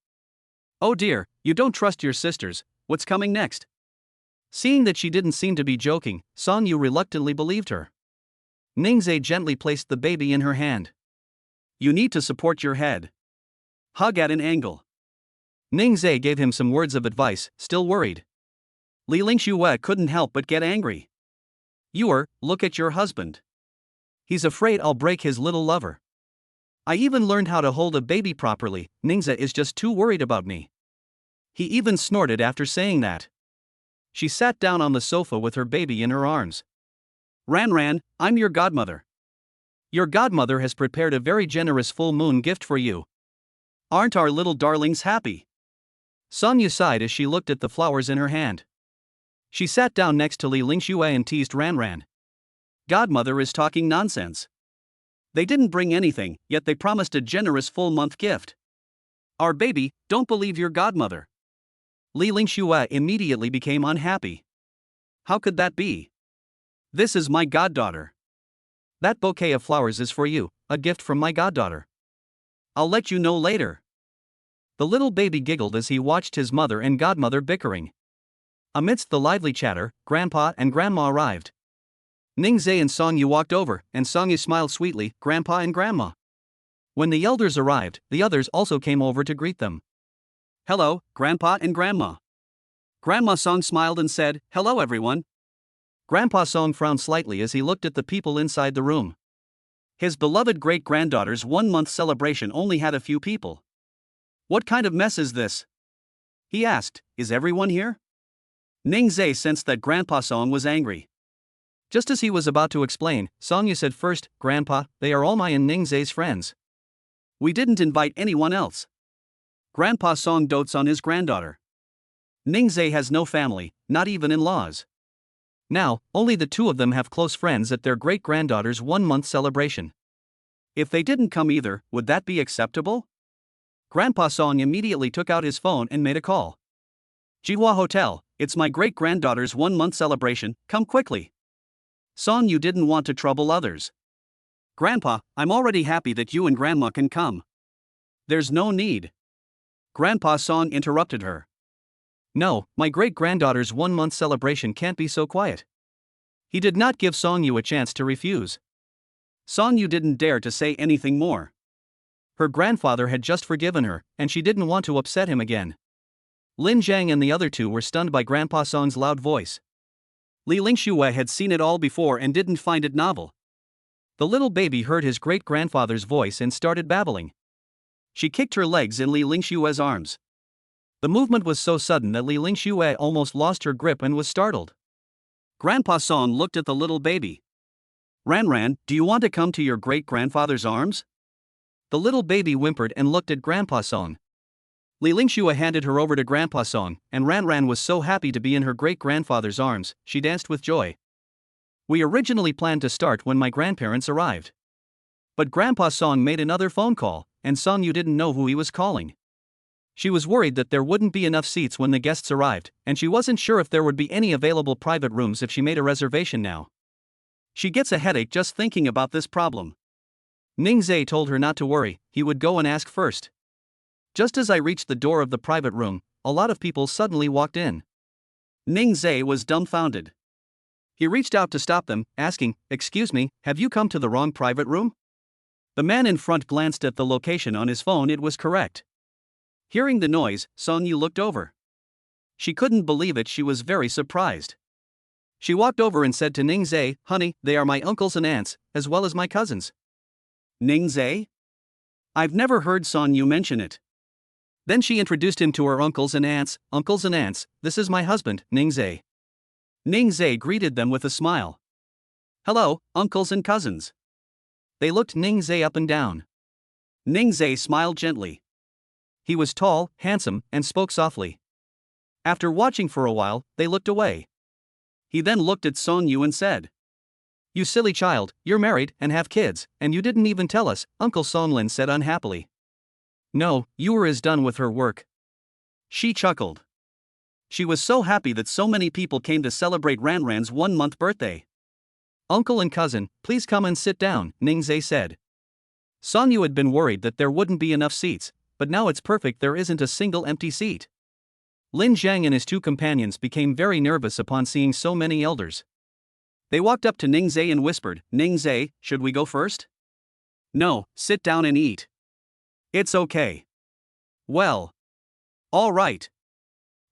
Oh dear, you don't trust your sisters, what's coming next? Seeing that she didn't seem to be joking, Song Yu reluctantly believed her. Ning Zhe gently placed the baby in her hand. You need to support your head. Hug at an angle. Ning Zhe gave him some words of advice, still worried. Li Lingxue couldn't help but get angry. Look at your husband. He's afraid I'll break his little lover. I even learned how to hold a baby properly, Ning Zhe is just too worried about me. He even snorted after saying that. She sat down on the sofa with her baby in her arms. Ran Ran, I'm your godmother. Your godmother has prepared a very generous full moon gift for you. Aren't our little darlings happy? Song Yu sighed as she looked at the flowers in her hand. She sat down next to Li Lingxue and teased Ran Ran. Godmother is talking nonsense. They didn't bring anything, yet they promised a generous full-month gift. Our baby, don't believe your godmother. Li Lingxue immediately became unhappy. How could that be? This is my goddaughter. That bouquet of flowers is for you, a gift from my goddaughter. I'll let you know later. The little baby giggled as he watched his mother and godmother bickering. Amidst the lively chatter, Grandpa and Grandma arrived. Ningzhe and Song Yu walked over, and Song Yu smiled sweetly, Grandpa and Grandma. When the elders arrived, the others also came over to greet them. Hello, Grandpa and Grandma. Grandma Song smiled and said, Hello everyone. Grandpa Song frowned slightly as he looked at the people inside the room. His beloved great-granddaughter's 1-month celebration only had a few people. What kind of mess is this? He asked, Is everyone here? Ningzhe sensed that Grandpa Song was angry. Just as he was about to explain, Song Yu said first, Grandpa, they are all my and Ningzhe's friends. We didn't invite anyone else. Grandpa Song dotes on his granddaughter. Ningzhe has no family, not even in-laws. Now, only the two of them have close friends at their great-granddaughter's 1-month celebration. If they didn't come either, would that be acceptable? Grandpa Song immediately took out his phone and made a call. Jihua Hotel, it's my great-granddaughter's 1-month celebration, come quickly. Song Yu didn't want to trouble others. Grandpa, I'm already happy that you and Grandma can come. There's no need. Grandpa Song interrupted her. No, my great-granddaughter's 1-month celebration can't be so quiet. He did not give Song Yu a chance to refuse. Song Yu didn't dare to say anything more. Her grandfather had just forgiven her, and she didn't want to upset him again. Lin Zhang and the other two were stunned by Grandpa Song's loud voice. Li Lingxue had seen it all before and didn't find it novel. The little baby heard his great-grandfather's voice and started babbling. She kicked her legs in Li Lingxue's arms. The movement was so sudden that Li Lingxue almost lost her grip and was startled. Grandpa Song looked at the little baby. Ran, do you want to come to your great-grandfather's arms? The little baby whimpered and looked at Grandpa Song. Li Lingxue handed her over to Grandpa Song, and Ran was so happy to be in her great-grandfather's arms, she danced with joy. We originally planned to start when my grandparents arrived. But Grandpa Song made another phone call, and Song Yu didn't know who he was calling. She was worried that there wouldn't be enough seats when the guests arrived, and she wasn't sure if there would be any available private rooms if she made a reservation now. She gets a headache just thinking about this problem. Ningzhe told her not to worry, he would go and ask first. Just as I reached the door of the private room, a lot of people suddenly walked in. Ningzhe was dumbfounded. He reached out to stop them, asking, Excuse me, have you come to the wrong private room? The man in front glanced at the location on his phone. It was correct. Hearing the noise, Song Yu looked over. She couldn't believe it. She was very surprised. She walked over and said to Ningzhe, Honey, they are my uncles and aunts, as well as my cousins. Ningzhe? I've never heard Song Yu mention it. Then she introduced him to her uncles and aunts. Uncles and aunts, this is my husband, Ningzhe. Ningzhe greeted them with a smile. Hello, uncles and cousins. They looked Ningzhe up and down. Ningzhe smiled gently. He was tall, handsome, and spoke softly. After watching for a while, they looked away. He then looked at Song Yu and said, You silly child, you're married and have kids, and you didn't even tell us, Uncle Songlin said unhappily. No, Yu is done with her work. She chuckled. She was so happy that so many people came to celebrate Ranran's 1-month birthday. Uncle and cousin, please come and sit down, Ningzhe said. Song Yu had been worried that there wouldn't be enough seats, but now it's perfect, there isn't a single empty seat. Lin Zhang and his two companions became very nervous upon seeing so many elders. They walked up to Ningzhe and whispered, Ningzhe, should we go first? No, sit down and eat. It's okay. Well. All right.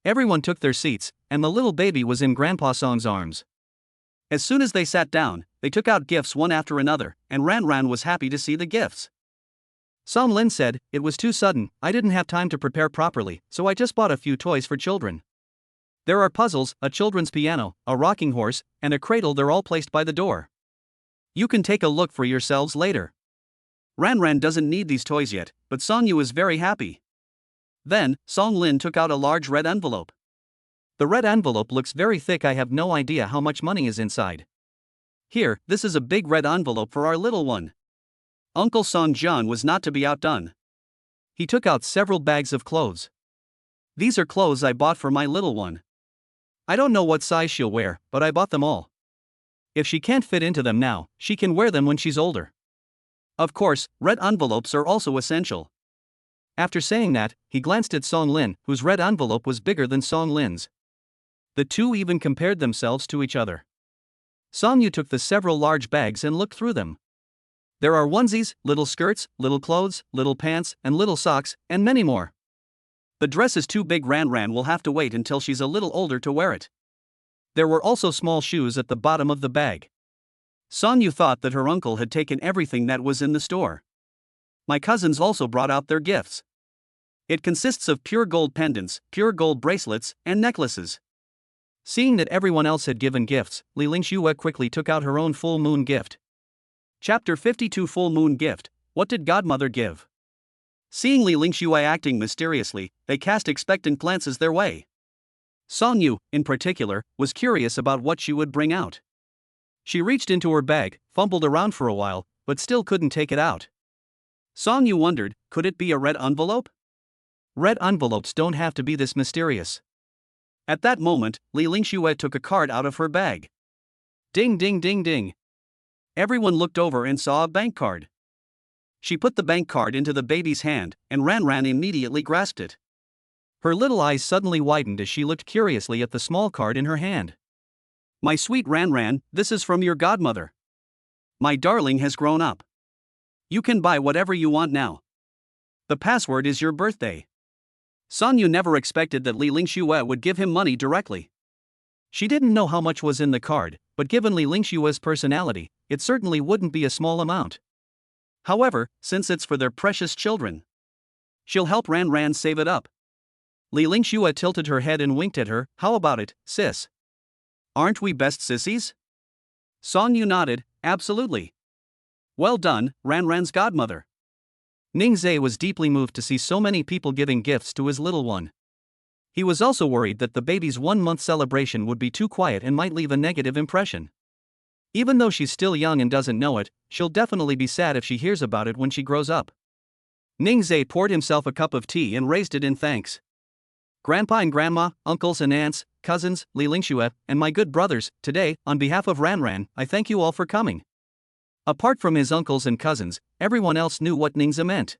Everyone took their seats, and the little baby was in Grandpa Song's arms. As soon as they sat down, they took out gifts one after another, and Ran was happy to see the gifts. Song Lin said, It was too sudden, I didn't have time to prepare properly, so I just bought a few toys for children. There are puzzles, a children's piano, a rocking horse, and a cradle. They're all placed by the door. You can take a look for yourselves later. Ran doesn't need these toys yet, but Song Yu is very happy. Then, Song Lin took out a large red envelope. The red envelope looks very thick. I have no idea how much money is inside. Here, this is a big red envelope for our little one. Uncle Song Jian was not to be outdone. He took out several bags of clothes. These are clothes I bought for my little one. I don't know what size she'll wear, but I bought them all. If she can't fit into them now, she can wear them when she's older. Of course, red envelopes are also essential. After saying that, he glanced at Song Lin, whose red envelope was bigger than Song Lin's. The two even compared themselves to each other. Song Yu took the several large bags and looked through them. There are onesies, little skirts, little clothes, little pants, and little socks, and many more. The dress is too big. Ran will have to wait until she's a little older to wear it. There were also small shoes at the bottom of the bag. Song Yu thought that her uncle had taken everything that was in the store. My cousins also brought out their gifts. It consists of pure gold pendants, pure gold bracelets, and necklaces. Seeing that everyone else had given gifts, Li Lingxue quickly took out her own full moon gift. Chapter 52 Full Moon Gift. What did Godmother give? Seeing Li Lingxue acting mysteriously, they cast expectant glances their way. Song Yu, in particular, was curious about what she would bring out. She reached into her bag, fumbled around for a while, but still couldn't take it out. Song Yu wondered, could it be a red envelope? Red envelopes don't have to be this mysterious. At that moment, Li Lingxue took a card out of her bag. Ding ding ding ding. Everyone looked over and saw a bank card. She put the bank card into the baby's hand, and Ran immediately grasped it. Her little eyes suddenly widened as she looked curiously at the small card in her hand. My sweet Ran, this is from your godmother. My darling has grown up. You can buy whatever you want now. The password is your birthday. Song Yu never expected that Li Lingxue would give him money directly. She didn't know how much was in the card, but given Li Lingxue's personality, it certainly wouldn't be a small amount. However, since it's for their precious children, she'll help Ran save it up. Li Lingxue tilted her head and winked at her. How about it, sis? Aren't we best sissies? Song Yu nodded, absolutely. Well done, Ran's godmother. Ningzhe was deeply moved to see so many people giving gifts to his little one. He was also worried that the baby's 1-month celebration would be too quiet and might leave a negative impression. Even though she's still young and doesn't know it, she'll definitely be sad if she hears about it when she grows up. Ningzhe poured himself a cup of tea and raised it in thanks. Grandpa and Grandma, uncles and aunts, cousins, Li Lingxue, and my good brothers, today, on behalf of Ran, I thank you all for coming. Apart from his uncles and cousins, everyone else knew what Ningzhe meant.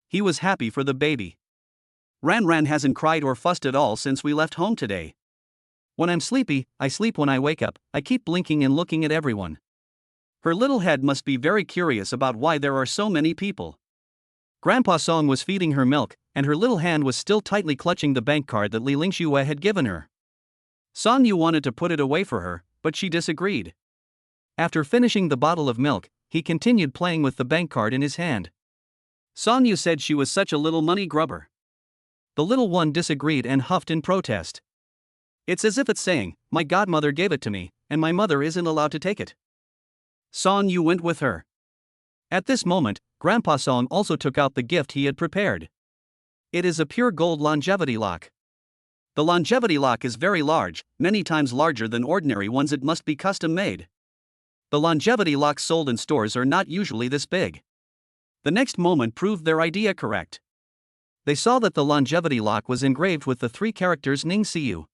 He was happy for the baby. Ran hasn't cried or fussed at all since we left home today. When I'm sleepy, I sleep. When I wake up, I keep blinking and looking at everyone. Her little head must be very curious about why there are so many people. Grandpa Song was feeding her milk, and her little hand was still tightly clutching the bank card that Li Lingxue had given her. Song Yu wanted to put it away for her, but she disagreed. After finishing the bottle of milk, he continued playing with the bank card in his hand. Song Yu said she was such a little money grubber. The little one disagreed and huffed in protest. It's as if it's saying, my godmother gave it to me, and my mother isn't allowed to take it. Song Yu went with her. At this moment, Grandpa Song also took out the gift he had prepared. It is a pure gold longevity lock. The longevity lock is very large, many times larger than ordinary ones. It must be custom made. The longevity locks sold in stores are not usually this big. The next moment proved their idea correct. They saw that the longevity lock was engraved with the 3 characters Ning Siu.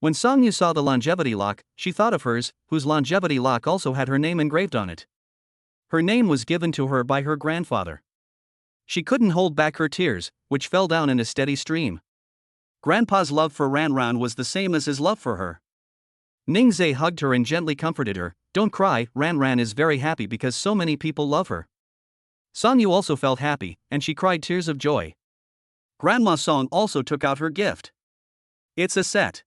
When Song Yu saw the longevity lock, she thought of hers, whose longevity lock also had her name engraved on it. Her name was given to her by her grandfather. She couldn't hold back her tears, which fell down in a steady stream. Grandpa's love for Ran was the same as his love for her. Ningzhe hugged her and gently comforted her. Don't cry, Ran is very happy because so many people love her. Song Yu also felt happy, and she cried tears of joy. Grandma Song also took out her gift. It's a set.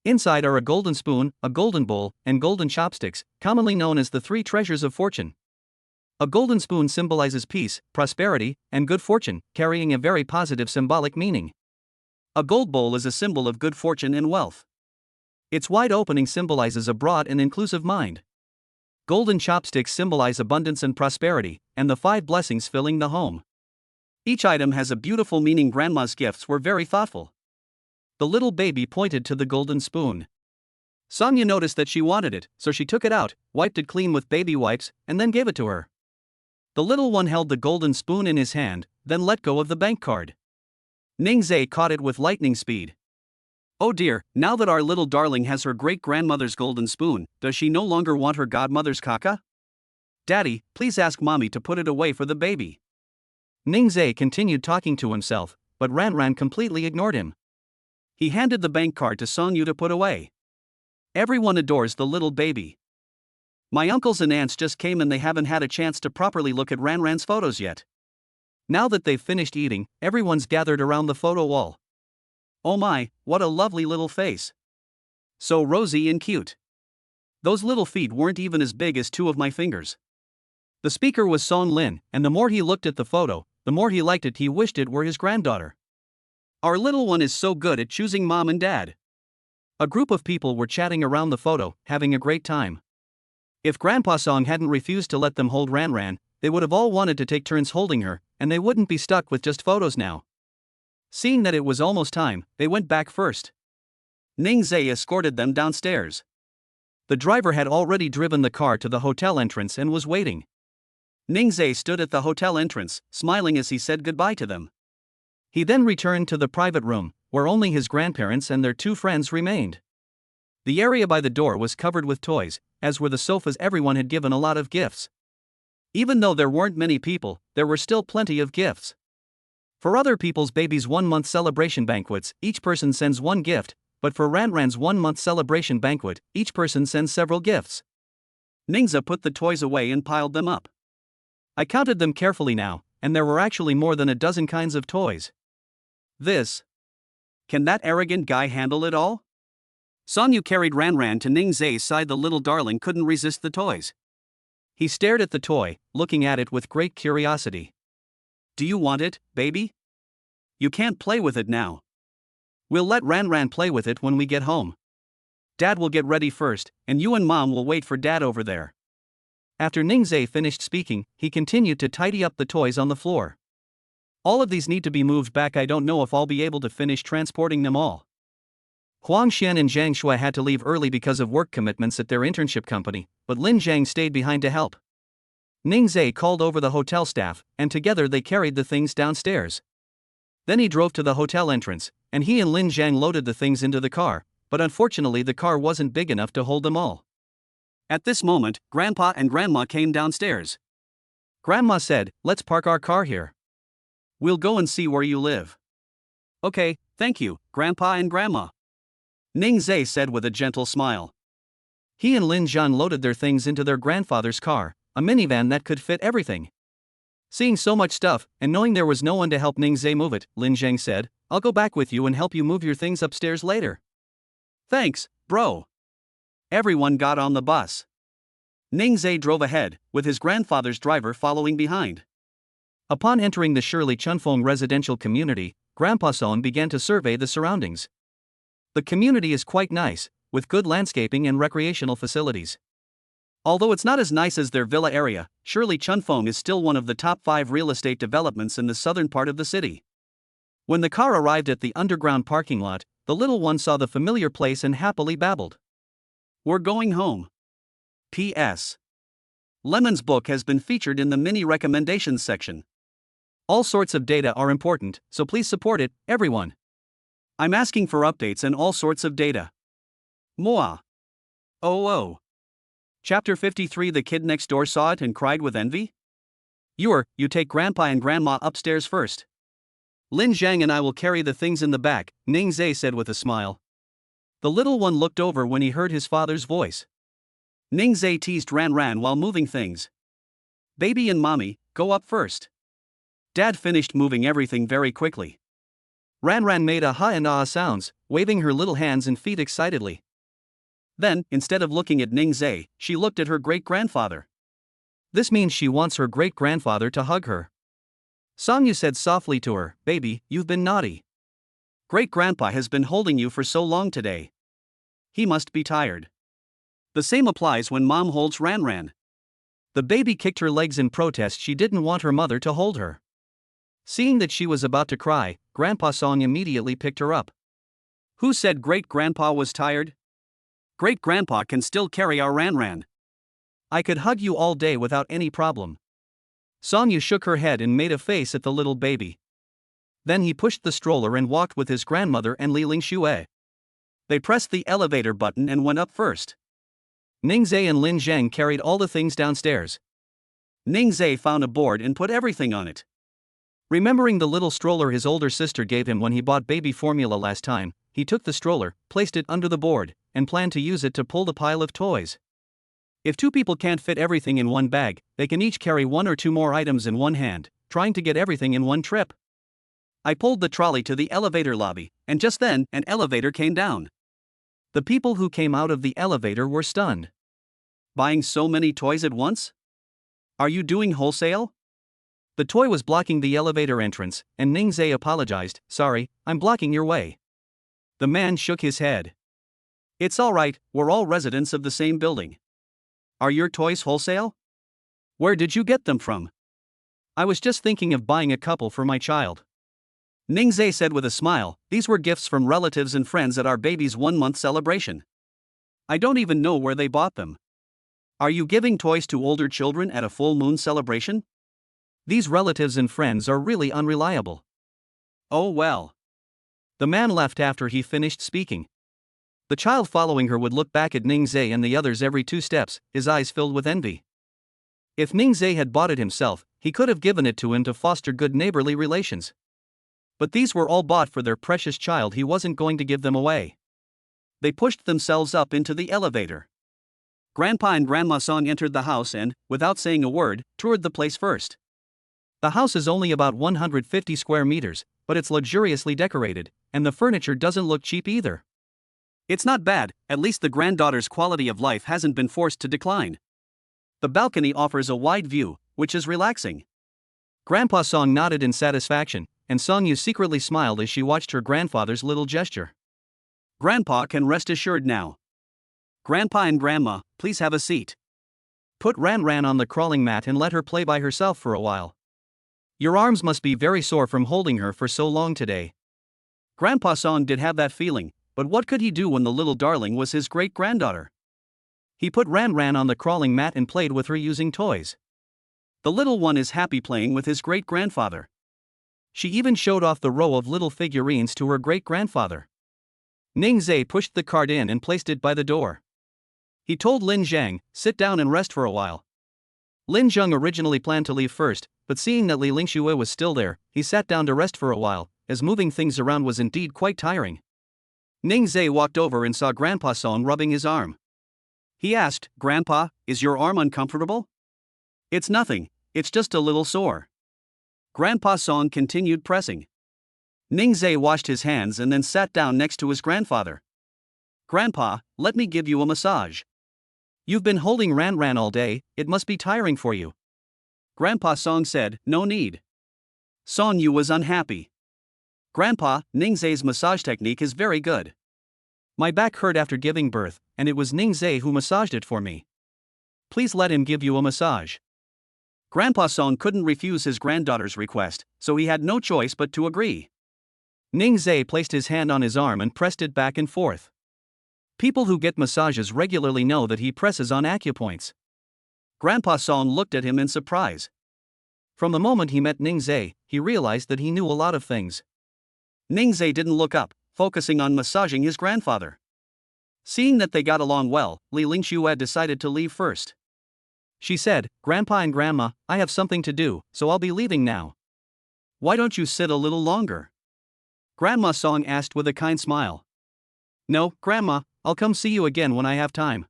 Inside are a golden spoon, a golden bowl, and golden chopsticks, commonly known as the 3 treasures of fortune. A golden spoon symbolizes peace, prosperity, and good fortune, carrying a very positive symbolic meaning. A gold bowl is a symbol of good fortune and wealth. Its wide opening symbolizes a broad and inclusive mind. Golden chopsticks symbolize abundance and prosperity, and the 5 blessings filling the home. Each item has a beautiful meaning. Grandma's gifts were very thoughtful. The little baby pointed to the golden spoon. Song Yu noticed that she wanted it, so she took it out, wiped it clean with baby wipes, and then gave it to her. The little one held the golden spoon in his hand, then let go of the bank card. Ningzhe caught it with lightning speed. Oh dear, now that our little darling has her great-grandmother's golden spoon, does she no longer want her godmother's caca? Daddy, please ask mommy to put it away for the baby. Ningzai continued talking to himself, but Ranran completely ignored him. He handed the bank card to Songyu to put away. Everyone adores the little baby. My uncles and aunts just came and they haven't had a chance to properly look at Ranran's photos yet. Now that they've finished eating, everyone's gathered around the photo wall. Oh my, what a lovely little face. So rosy and cute. Those little feet weren't even as big as two of my fingers. The speaker was Song Lin, and the more he looked at the photo, the more he liked it. He wished it were his granddaughter. Our little one is so good at choosing mom and dad. A group of people were chatting around the photo, having a great time. If Grandpa Song hadn't refused to let them hold Ranran, they would have all wanted to take turns holding her, and they wouldn't be stuck with just photos now. Seeing that it was almost time, they went back first. Ningzai escorted them downstairs. The driver had already driven the car to the hotel entrance and was waiting. Ningzai stood at the hotel entrance, smiling as he said goodbye to them. He then returned to the private room, where only his grandparents and their two friends remained. The area by the door was covered with toys, as were the sofas. Everyone had given a lot of gifts. Even though there weren't many people, there were still plenty of gifts. For other people's babies' 1-month celebration banquets, each person sends one gift, but for Ranran's 1-month celebration banquet, each person sends several gifts. Ningzai put the toys away and piled them up. I counted them carefully now, and there were actually more than a dozen kinds of toys. Can that arrogant guy handle it all? Songyu carried Ranran to Ningzai's side. The little darling couldn't resist the toys. He stared at the toy, looking at it with great curiosity. Do you want it, baby? You can't play with it now. We'll let Ranran play with it when we get home. Dad will get ready first, and you and Mom will wait for Dad over there. After Ningzai finished speaking, he continued to tidy up the toys on the floor. All of these need to be moved back. I don't know if I'll be able to finish transporting them all. Huang Xian and Zhang Shui had to leave early because of work commitments at their internship company, but Lin Zhang stayed behind to help. Ningzai called over the hotel staff, and together they carried the things downstairs. Then he drove to the hotel entrance, and he and Lin Zhang loaded the things into the car, but unfortunately the car wasn't big enough to hold them all. At this moment, Grandpa and Grandma came downstairs. Grandma said, "Let's park our car here. We'll go and see where you live." "Okay, thank you, Grandpa and Grandma," Ningzai said with a gentle smile. He and Lin Zhan loaded their things into their grandfather's car, a minivan that could fit everything. Seeing so much stuff, and knowing there was no one to help Ningzai move it, Lin Zhang said, "I'll go back with you and help you move your things upstairs later." "Thanks, bro." Everyone got on the bus. Ningzai drove ahead, with his grandfather's driver following behind. Upon entering the Shirley Chunfeng residential community, Grandpa Song began to survey the surroundings. The community is quite nice, with good landscaping and recreational facilities. Although it's not as nice as their villa area, Shirley Chunfeng is still one of the top 5 real estate developments in the southern part of the city. When the car arrived at the underground parking lot, the little one saw the familiar place and happily babbled. "We're going home. P.S. Lemon's book has been featured in the mini recommendations section. All sorts of data are important, so please support it, everyone. I'm asking for updates and all sorts of data. Moa. Oh. Chapter 53. The kid next door saw it and cried with envy? You take Grandpa and Grandma upstairs first. Lin Zhang and I will carry the things in the back, Ningzai said with a smile. The little one looked over when he heard his father's voice. Ningzai teased Ranran while moving things. "Baby and Mommy, go up first." Dad finished moving everything very quickly. Ranran made a ha and ah sounds, waving her little hands and feet excitedly. Then, instead of looking at Ningzai, she looked at her great-grandfather. This means she wants her great-grandfather to hug her. Songyu said softly to her, "Baby, you've been naughty. Great-grandpa has been holding you for so long today. He must be tired." The same applies when Mom holds Ranran. The baby kicked her legs in protest. She didn't want her mother to hold her. Seeing that she was about to cry, Grandpa Song immediately picked her up. "Who said Great-grandpa was tired? Great-grandpa can still carry our Ranran. I could hug you all day without any problem." Songyu shook her head and made a face at the little baby. Then he pushed the stroller and walked with his grandmother and Li Lingxue. They pressed the elevator button and went up first. Ningzai and Lin Zhang carried all the things downstairs. Ningzhe found a board and put everything on it. Remembering the little stroller his older sister gave him when he bought baby formula last time, he took the stroller, placed it under the board, and planned to use it to pull the pile of toys. If two people can't fit everything in one bag, they can each carry one or two more items in one hand, trying to get everything in one trip. I pulled the trolley to the elevator lobby, and just then, an elevator came down. The people who came out of the elevator were stunned. Buying so many toys at once? Are you doing wholesale? The toy was blocking the elevator entrance, and Ningzhe apologized. Sorry, I'm blocking your way. The man shook his head. It's alright, we're all residents of the same building. Are your toys wholesale? Where did you get them from? I was just thinking of buying a couple for my child. Ningzhe said with a smile, these were gifts from relatives and friends at our baby's 1-month celebration. I don't even know where they bought them. Are you giving toys to older children at a full moon celebration? These relatives and friends are really unreliable. Oh well. The man left after he finished speaking. The child following her would look back at Ningzhe and the others every 2 steps, his eyes filled with envy. If Ningzhe had bought it himself, he could have given it to him to foster good neighborly relations. But these were all bought for their precious child, he wasn't going to give them away. They pushed themselves up into the elevator. Grandpa and Grandma Song entered the house and, without saying a word, toured the place first. The house is only about 150 square meters, but it's luxuriously decorated, and the furniture doesn't look cheap either. It's not bad, at least the granddaughter's quality of life hasn't been forced to decline. The balcony offers a wide view, which is relaxing. Grandpa Song nodded in satisfaction, and Songyu secretly smiled as she watched her grandfather's little gesture. Grandpa can rest assured now. Grandpa and Grandma, please have a seat. Put Ran on the crawling mat and let her play by herself for a while. Your arms must be very sore from holding her for so long today. Grandpa Song did have that feeling, but what could he do when the little darling was his great-granddaughter? He put Ran on the crawling mat and played with her using toys. The little one is happy playing with his great-grandfather. She even showed off the row of little figurines to her great-grandfather. Ningzhe pushed the cart in and placed it by the door. He told Lin Zhang, sit down and rest for a while. Lin Zhang originally planned to leave first, but seeing that Li Lingxue was still there, he sat down to rest for a while, as moving things around was indeed quite tiring. Ningzhe walked over and saw Grandpa Song rubbing his arm. He asked, Grandpa, is your arm uncomfortable? It's nothing, it's just a little sore. Grandpa Song continued pressing. Ningzhe washed his hands and then sat down next to his grandfather. Grandpa, let me give you a massage. You've been holding Ran all day, it must be tiring for you. Grandpa Song said, no need. Songyu was unhappy. Grandpa, Ningzhe's massage technique is very good. My back hurt after giving birth, and it was Ningzhe who massaged it for me. Please let him give you a massage. Grandpa Song couldn't refuse his granddaughter's request, so he had no choice but to agree. Ningzhe placed his hand on his arm and pressed it back and forth. People who get massages regularly know that he presses on acupoints. Grandpa Song looked at him in surprise. From the moment he met Ningzhe, he realized that he knew a lot of things. Ningzhe didn't look up, focusing on massaging his grandfather. Seeing that they got along well, Li Lingxue decided to leave first. She said, Grandpa and Grandma, I have something to do, so I'll be leaving now. Why don't you sit a little longer? Grandma Song asked with a kind smile. No, Grandma, I'll come see you again when I have time.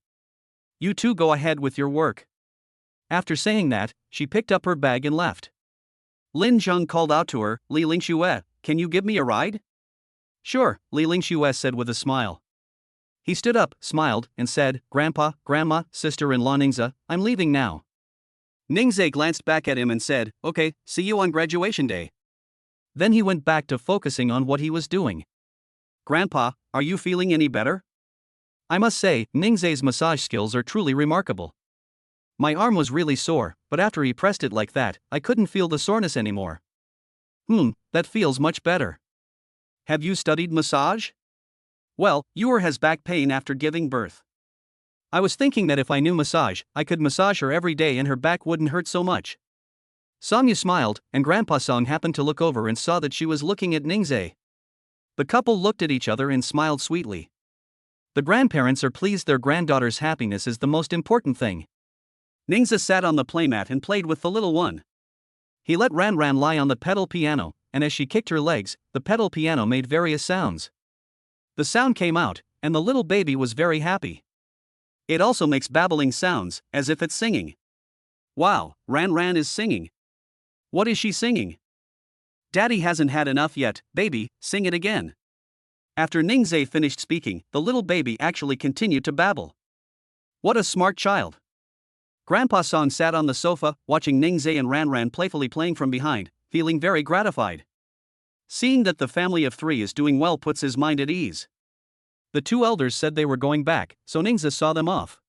You two go ahead with your work. After saying that, she picked up her bag and left. Lin Zheng called out to her, Li Lingxue, can you give me a ride? Sure, Li Lingxue said with a smile. He stood up, smiled, and said, Grandpa, Grandma, sister-in-law Ningzhe, I'm leaving now. Ningzhe glanced back at him and said, okay, see you on graduation day. Then he went back to focusing on what he was doing. Grandpa, are you feeling any better? I must say, Ningzhe's massage skills are truly remarkable. My arm was really sore, but after he pressed it like that, I couldn't feel the soreness anymore. That feels much better. Have you studied massage? Well, Yuer has back pain after giving birth. I was thinking that if I knew massage, I could massage her every day and her back wouldn't hurt so much. Songyu smiled, and Grandpa Song happened to look over and saw that she was looking at Ningzhe. The couple looked at each other and smiled sweetly. The grandparents are pleased their granddaughter's happiness is the most important thing. Ningze sat on the playmat and played with the little one. He let Ran Ran lie on the pedal piano, and as she kicked her legs, the pedal piano made various sounds. The sound came out, and the little baby was very happy. It also makes babbling sounds, as if it's singing. Wow, Ran Ran is singing. What is she singing? Daddy hasn't had enough yet, baby, sing it again. After Ningze finished speaking, the little baby actually continued to babble. What a smart child. Grandpa Song sat on the sofa, watching Ningze and Ran Ran playfully playing from behind, feeling very gratified. Seeing that the family of three is doing well puts his mind at ease. The two elders said they were going back, so Ningze saw them off.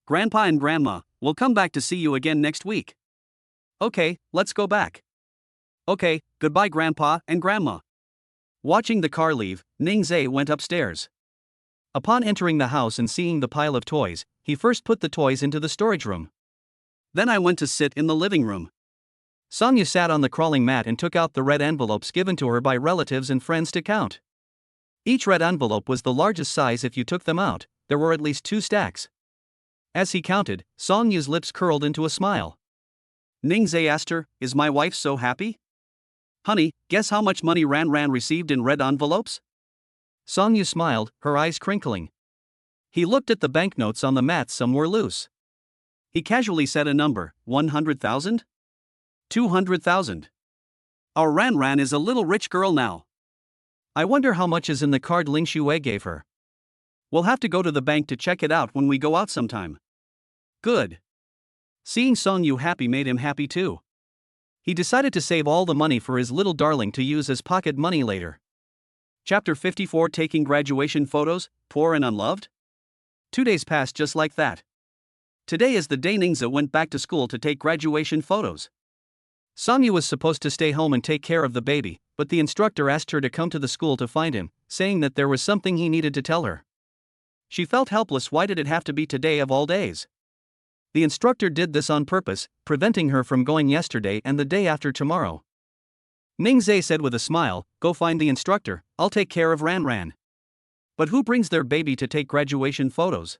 Grandpa and Grandma, we'll come back to see you again next week. Okay, let's go back. Okay, goodbye Grandpa and Grandma. Watching the car leave, Ningze went upstairs. Upon entering the house and seeing the pile of toys, he first put the toys into the storage room. Then I went to sit in the living room. Sonya sat on the crawling mat and took out the red envelopes given to her by relatives and friends to count. Each red envelope was the largest size. If you took them out, there were at least 2 stacks. As he counted, Sonya's lips curled into a smile. Ningze asked her, "Is my wife so happy?" "Honey, guess how much money Ran Ran received in red envelopes?" Sonya smiled, her eyes crinkling. He looked at the banknotes on the mat. Some were loose. He casually said a number, 100,000? 200,000. Our Ran Ran is a little rich girl now. I wonder how much is in the card Ling Shui gave her. We'll have to go to the bank to check it out when we go out sometime. Good. Seeing Song Yu happy made him happy too. He decided to save all the money for his little darling to use as pocket money later. Chapter 54, Taking Graduation Photos, Poor and Unloved? 2 days passed just like that. Today is the day Ningze went back to school to take graduation photos. Song Yu was supposed to stay home and take care of the baby, but the instructor asked her to come to the school to find him, saying that there was something he needed to tell her. She felt helpless. Why did it have to be today of all days? The instructor did this on purpose, preventing her from going yesterday and the day after tomorrow. Ningze said with a smile, "Go find the instructor, I'll take care of Ran Ran." But who brings their baby to take graduation photos?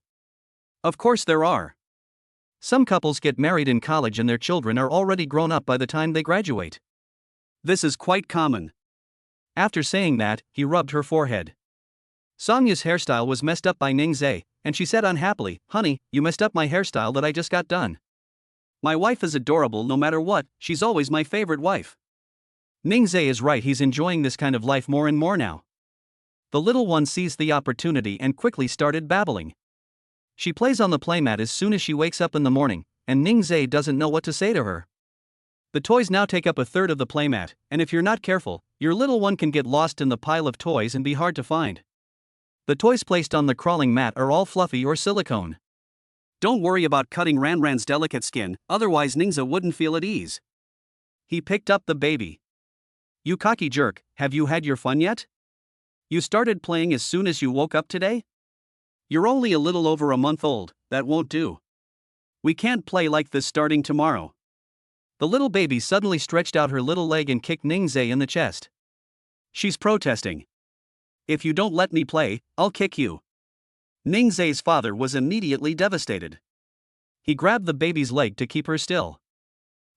Of course there are. Some couples get married in college and their children are already grown up by the time they graduate. This is quite common. After saying that, he rubbed her forehead. Sonya's hairstyle was messed up by Ningze, and she said unhappily, "Honey, you messed up my hairstyle that I just got done." My wife is adorable no matter what, she's always my favorite wife. Ningze is right, he's enjoying this kind of life more and more now. The little one seized the opportunity and quickly started babbling. She plays on the playmat as soon as she wakes up in the morning, and Ningze doesn't know what to say to her. The toys now take up a third of the playmat, and if you're not careful, your little one can get lost in the pile of toys and be hard to find. The toys placed on the crawling mat are all fluffy or silicone. Don't worry about cutting Ran Ran's delicate skin, otherwise Ningze wouldn't feel at ease. He picked up the baby. "You cocky jerk, have you had your fun yet? You started playing as soon as you woke up today? You're only a little over a month old, that won't do. We can't play like this starting tomorrow." The little baby suddenly stretched out her little leg and kicked Ningze in the chest. She's protesting. "If you don't let me play, I'll kick you." Ningze's father was immediately devastated. He grabbed the baby's leg to keep her still.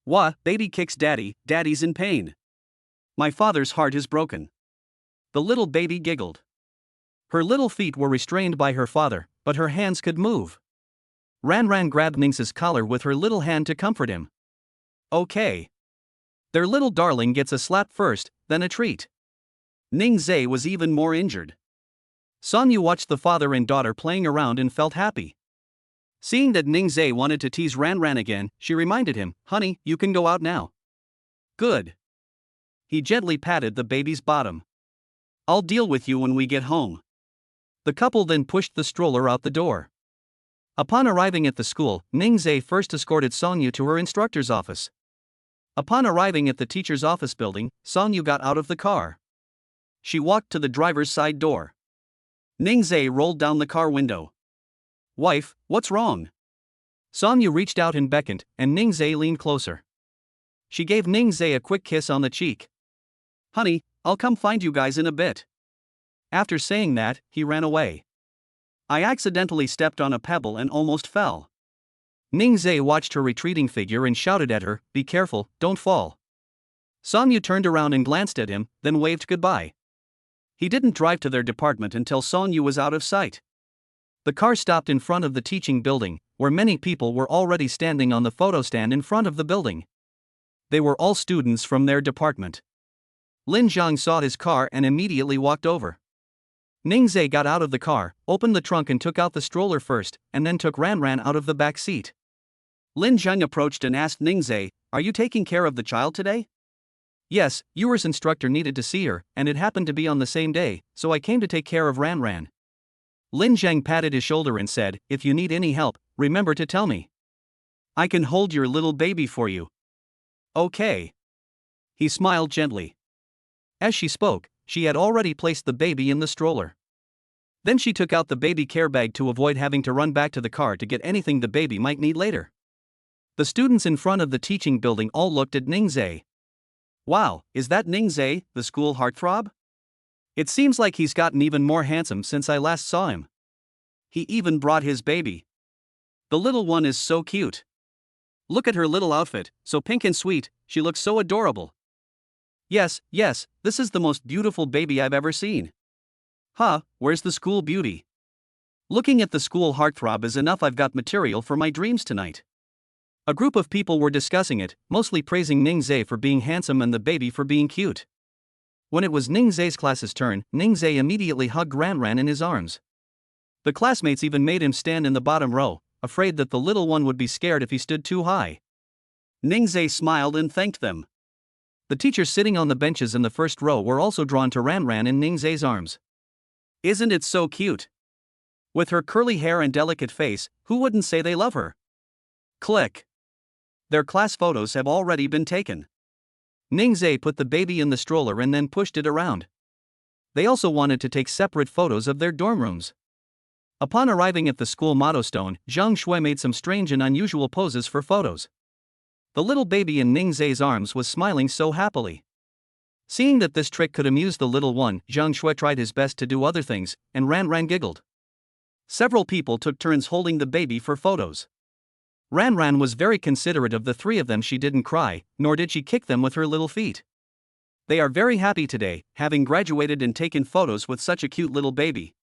"Wah, baby kicks daddy, daddy's in pain. My father's heart is broken." The little baby giggled. Her little feet were restrained by her father, but her hands could move. Ran Ran grabbed Ningze's collar with her little hand to comfort him. Okay. Their little darling gets a slap first, then a treat. Ningze was even more injured. Sonyu watched the father and daughter playing around and felt happy. Seeing that Ningze wanted to tease Ran Ran again, she reminded him, "Honey, you can go out now." Good. He gently patted the baby's bottom. "I'll deal with you when we get home." The couple then pushed the stroller out the door. Upon arriving at the school, Ningze first escorted Sonyu to her instructor's office. Upon arriving at the teacher's office building, Sonyu got out of the car. She walked to the driver's side door. Ningze rolled down the car window. "Wife, what's wrong?" Sonyu reached out and beckoned, and Ningze leaned closer. She gave Ningze a quick kiss on the cheek. "Honey, I'll come find you guys in a bit." After saying that, he ran away. I accidentally stepped on a pebble and almost fell. Ningzhe watched her retreating figure and shouted at her, "Be careful, don't fall." Song Yu turned around and glanced at him, then waved goodbye. He didn't drive to their department until Song Yu was out of sight. The car stopped in front of the teaching building, where many people were already standing on the photo stand in front of the building. They were all students from their department. Lin Zhang saw his car and immediately walked over. Ningzhe got out of the car, opened the trunk and took out the stroller first, and then took Ranran out of the back seat. Lin Zhang approached and asked Ningzhe, "Are you taking care of the child today?" "Yes, Yuer's instructor needed to see her, and it happened to be on the same day, so I came to take care of Ranran." Lin Zhang patted his shoulder and said, "If you need any help, remember to tell me. I can hold your little baby for you." "Okay." He smiled gently. As she spoke, she had already placed the baby in the stroller. Then she took out the baby care bag to avoid having to run back to the car to get anything the baby might need later. The students in front of the teaching building all looked at Ningzhe. "Wow, is that Ningzhe, the school heartthrob? It seems like he's gotten even more handsome since I last saw him. He even brought his baby. The little one is so cute. Look at her little outfit, so pink and sweet, she looks so adorable. Yes, this is the most beautiful baby I've ever seen. Huh, where's the school beauty? Looking at the school heartthrob is enough. I've got material for my dreams tonight." A group of people were discussing it, mostly praising Ningzhe for being handsome and the baby for being cute. When it was Ningzhe's class's turn, Ningzhe immediately hugged Ranran in his arms. The classmates even made him stand in the bottom row, afraid that the little one would be scared if he stood too high. Ningzhe smiled and thanked them. The teachers sitting on the benches in the first row were also drawn to Ranran in Ningzhe's arms. "Isn't it so cute? With her curly hair and delicate face, who wouldn't say they love her?" Click. Their class photos have already been taken. Ningzhe put the baby in the stroller and then pushed it around. They also wanted to take separate photos of their dorm rooms. Upon arriving at the school motto stone, Zhang Shui made some strange and unusual poses for photos. The little baby in Ningzhe's arms was smiling so happily. Seeing that this trick could amuse the little one, Zhang Shui tried his best to do other things, and Ranran giggled. Several people took turns holding the baby for photos. Ranran was very considerate of the three of them. She didn't cry, nor did she kick them with her little feet. They are very happy today, having graduated and taken photos with such a cute little baby.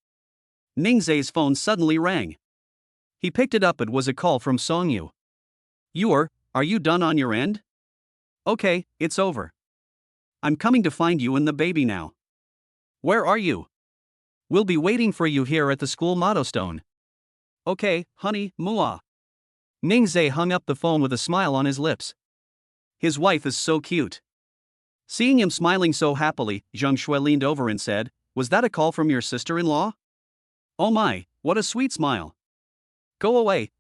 Ningzhe's phone suddenly rang. He picked it up. It was a call from Song Yu. "Yuer, are you done on your end?" "Okay, it's over. I'm coming to find you and the baby now." "Where are you?" "We'll be waiting for you here at the school motto stone." "Okay, honey, Mua." Ningzhe hung up the phone with a smile on his lips. His wife is so cute. Seeing him smiling so happily, Zhang Shui leaned over and said, "Was that a call from your sister-in-law? Oh my, what a sweet smile. Go away,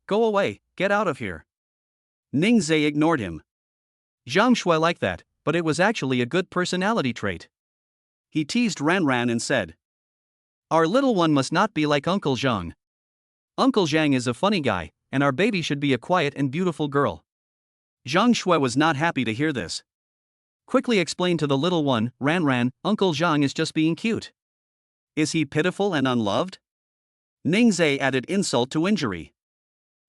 get out of here." Ningzhe ignored him. Zhang Shui liked that, but it was actually a good personality trait. He teased Ranran and said, "Our little one must not be like Uncle Zhang. Uncle Zhang is a funny guy, and our baby should be a quiet and beautiful girl." Zhang Shui was not happy to hear this. Quickly explained to the little one, "Ranran, Uncle Zhang is just being cute. Is he pitiful and unloved?" Ningzhe added insult to injury.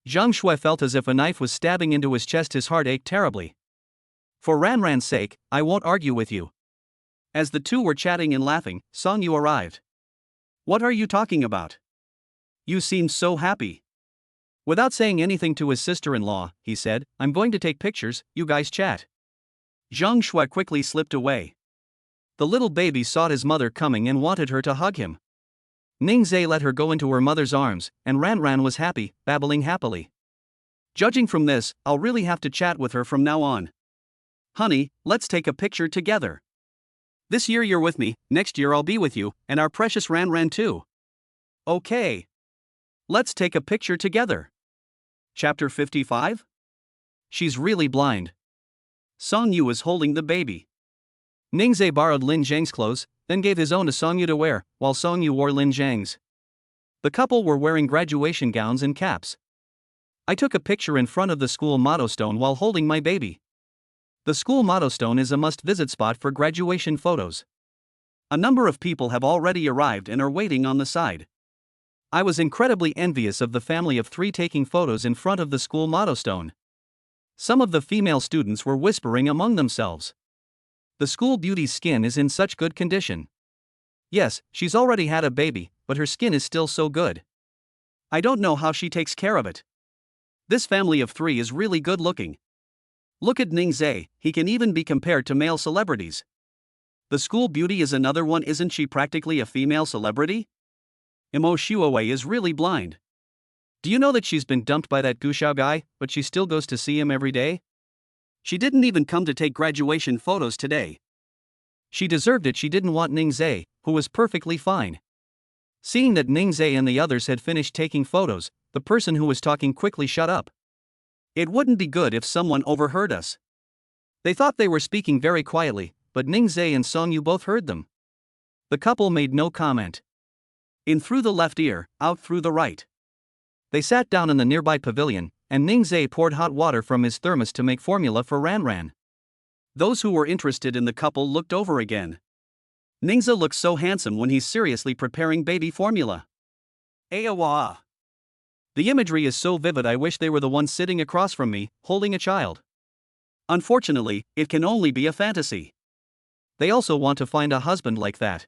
Zhang Shui felt as if a knife was stabbing into his chest. His heart ached terribly. "For Ranran's sake, I won't argue with you." As the two were chatting and laughing, Song Yu arrived. "What are you talking about? You seem so happy." Without saying anything to his sister-in-law, he said, "I'm going to take pictures, you guys chat." Zhang Shui quickly slipped away. The little baby saw his mother coming and wanted her to hug him. Ningzhe let her go into her mother's arms, and Ranran was happy, babbling happily. "Judging from this, I'll really have to chat with her from now on. Honey, let's take a picture together. This year you're with me, next year I'll be with you, and our precious Ranran too." "Okay. Let's take a picture together." Chapter 55? She's really blind. Song Yu is holding the baby. Ningzhe borrowed Lin Zhang's clothes, then gave his own to Song Yu to wear, while Song Yu wore Lin Zhang's. The couple were wearing graduation gowns and caps. I took a picture in front of the school motto stone while holding my baby. The school motto stone is a must-visit spot for graduation photos. A number of people have already arrived and are waiting on the side. I was incredibly envious of the family of 3 taking photos in front of the school motto stone. Some of the female students were whispering among themselves. The school beauty's skin is in such good condition. Yes, she's already had a baby, but her skin is still so good. I don't know how she takes care of it. This family of 3 is really good looking. Look at Ningze, he can even be compared to male celebrities. The school beauty is another one, isn't she practically a female celebrity? Imo Shuawei is really blind. Do you know that she's been dumped by that Gushao guy, but she still goes to see him every day? She didn't even come to take graduation photos today. She deserved it. She didn't want Ningze, who was perfectly fine. Seeing that Ningze and the others had finished taking photos, the person who was talking quickly shut up. It wouldn't be good if someone overheard us. They thought they were speaking very quietly, but Ningze and Songyu both heard them. The couple made no comment. In through the left ear, out through the right. They sat down in the nearby pavilion, and Ningze poured hot water from his thermos to make formula for Ranran. Those who were interested in the couple looked over again. Ningze looks so handsome when he's seriously preparing baby formula. Ayawa. The imagery is so vivid. I wish they were the ones sitting across from me, holding a child. Unfortunately, it can only be a fantasy. They also want to find a husband like that.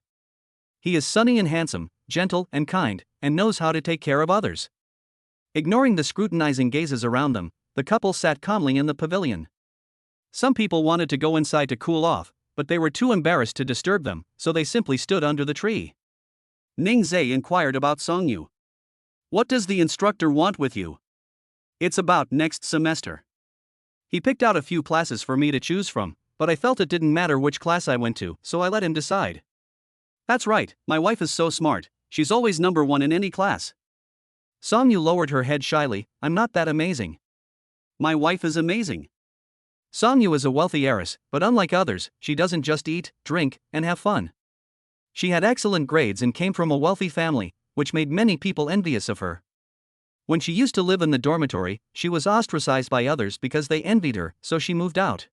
He is sunny and handsome, gentle and kind, and knows how to take care of others. Ignoring the scrutinizing gazes around them, the couple sat calmly in the pavilion. Some people wanted to go inside to cool off, but they were too embarrassed to disturb them, so they simply stood under the tree. Ningze inquired about Songyu. What does the instructor want with you? It's about next semester. He picked out a few classes for me to choose from, but I felt it didn't matter which class I went to, so I let him decide. That's right, my wife is so smart, she's always number 1 in any class. Songyu lowered her head shyly. I'm not that amazing. My wife is amazing. Songyu is a wealthy heiress, but unlike others, she doesn't just eat, drink, and have fun. She had excellent grades and came from a wealthy family, which made many people envious of her. When she used to live in the dormitory, she was ostracized by others because they envied her, so she moved out.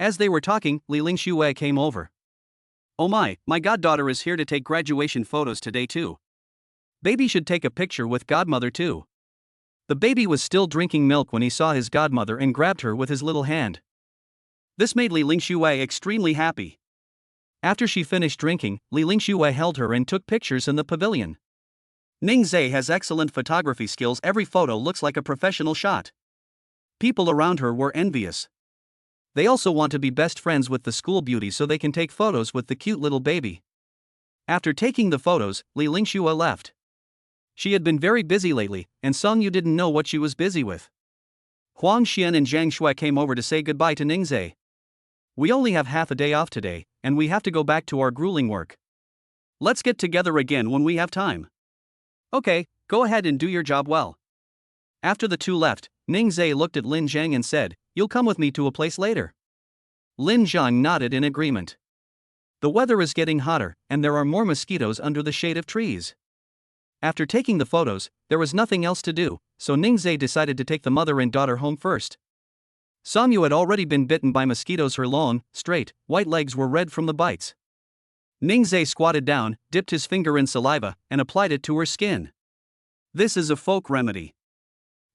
As they were talking, Li Lingxue came over. Oh my goddaughter is here to take graduation photos today too. Baby should take a picture with godmother too. The baby was still drinking milk when he saw his godmother and grabbed her with his little hand. This made Li Lingxue extremely happy. After she finished drinking, Li Lingxue held her and took pictures in the pavilion. Ningze has excellent photography skills. Every photo looks like a professional shot. People around her were envious. They also want to be best friends with the school beauty so they can take photos with the cute little baby. After taking the photos, Li Lingxue left. She had been very busy lately, and Songyu didn't know what she was busy with. Huang Xian and Zhang Shui came over to say goodbye to Ningze. We only have half a day off today, and we have to go back to our grueling work. Let's get together again when we have time. Okay, go ahead and do your job well. After the two left, Ningze looked at Lin Zhang and said, You'll come with me to a place later. Lin Zhang nodded in agreement. The weather is getting hotter, and there are more mosquitoes under the shade of trees. After taking the photos, there was nothing else to do, so Ningze decided to take the mother and daughter home first. Songyu had already been bitten by mosquitoes. Her long, straight, white legs were red from the bites. Ningze squatted down, dipped his finger in saliva, and applied it to her skin. This is a folk remedy.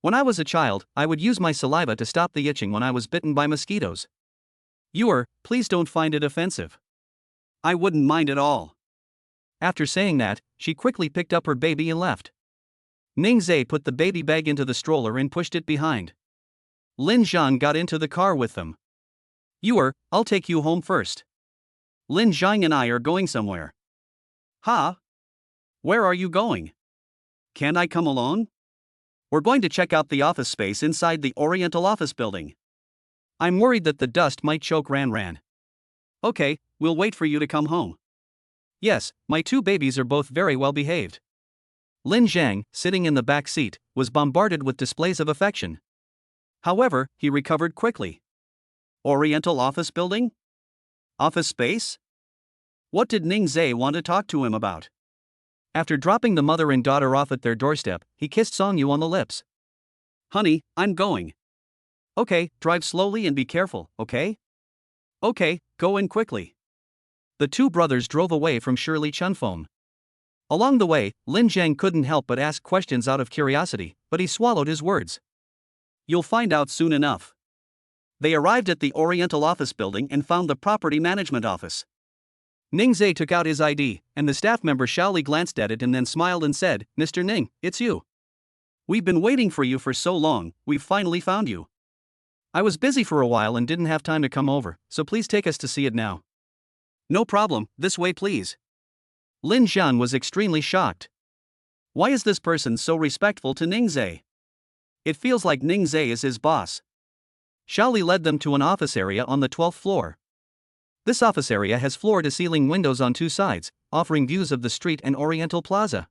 When I was a child, I would use my saliva to stop the itching when I was bitten by mosquitoes. Please don't find it offensive. I wouldn't mind at all. After saying that, she quickly picked up her baby and left. Ningze put the baby bag into the stroller and pushed it behind. Lin Zhang got into the car with them. I'll take you home first. Lin Zhang and I are going somewhere. Huh? Where are you going? Can I come along? We're going to check out the office space inside the Oriental office building. I'm worried that the dust might choke Ranran. Okay, we'll wait for you to come home. Yes, my 2 babies are both very well behaved. Lin Zhang, sitting in the back seat, was bombarded with displays of affection. However, he recovered quickly. Oriental office building? Office space? What did Ningze want to talk to him about? After dropping the mother and daughter off at their doorstep, he kissed Songyu on the lips. Honey, I'm going. Okay, drive slowly and be careful, okay? Okay, go in quickly. The 2 brothers drove away from Shirley Chunfom. Along the way, Lin Zhang couldn't help but ask questions out of curiosity, but he swallowed his words. You'll find out soon enough. They arrived at the Oriental office building and found the property management office. Ning Zhe took out his ID, and the staff member Xiaoli glanced at it and then smiled and said, Mr. Ning, it's you. We've been waiting for you for so long, we've finally found you. I was busy for a while and didn't have time to come over, so please take us to see it now. No problem, this way please. Lin Zhang was extremely shocked. Why is this person so respectful to Ning Zhe? It feels like Ning Zhe is his boss. Xiaoli led them to an office area on the 12th floor. This office area has floor-to-ceiling windows on two sides, offering views of the street and Oriental Plaza.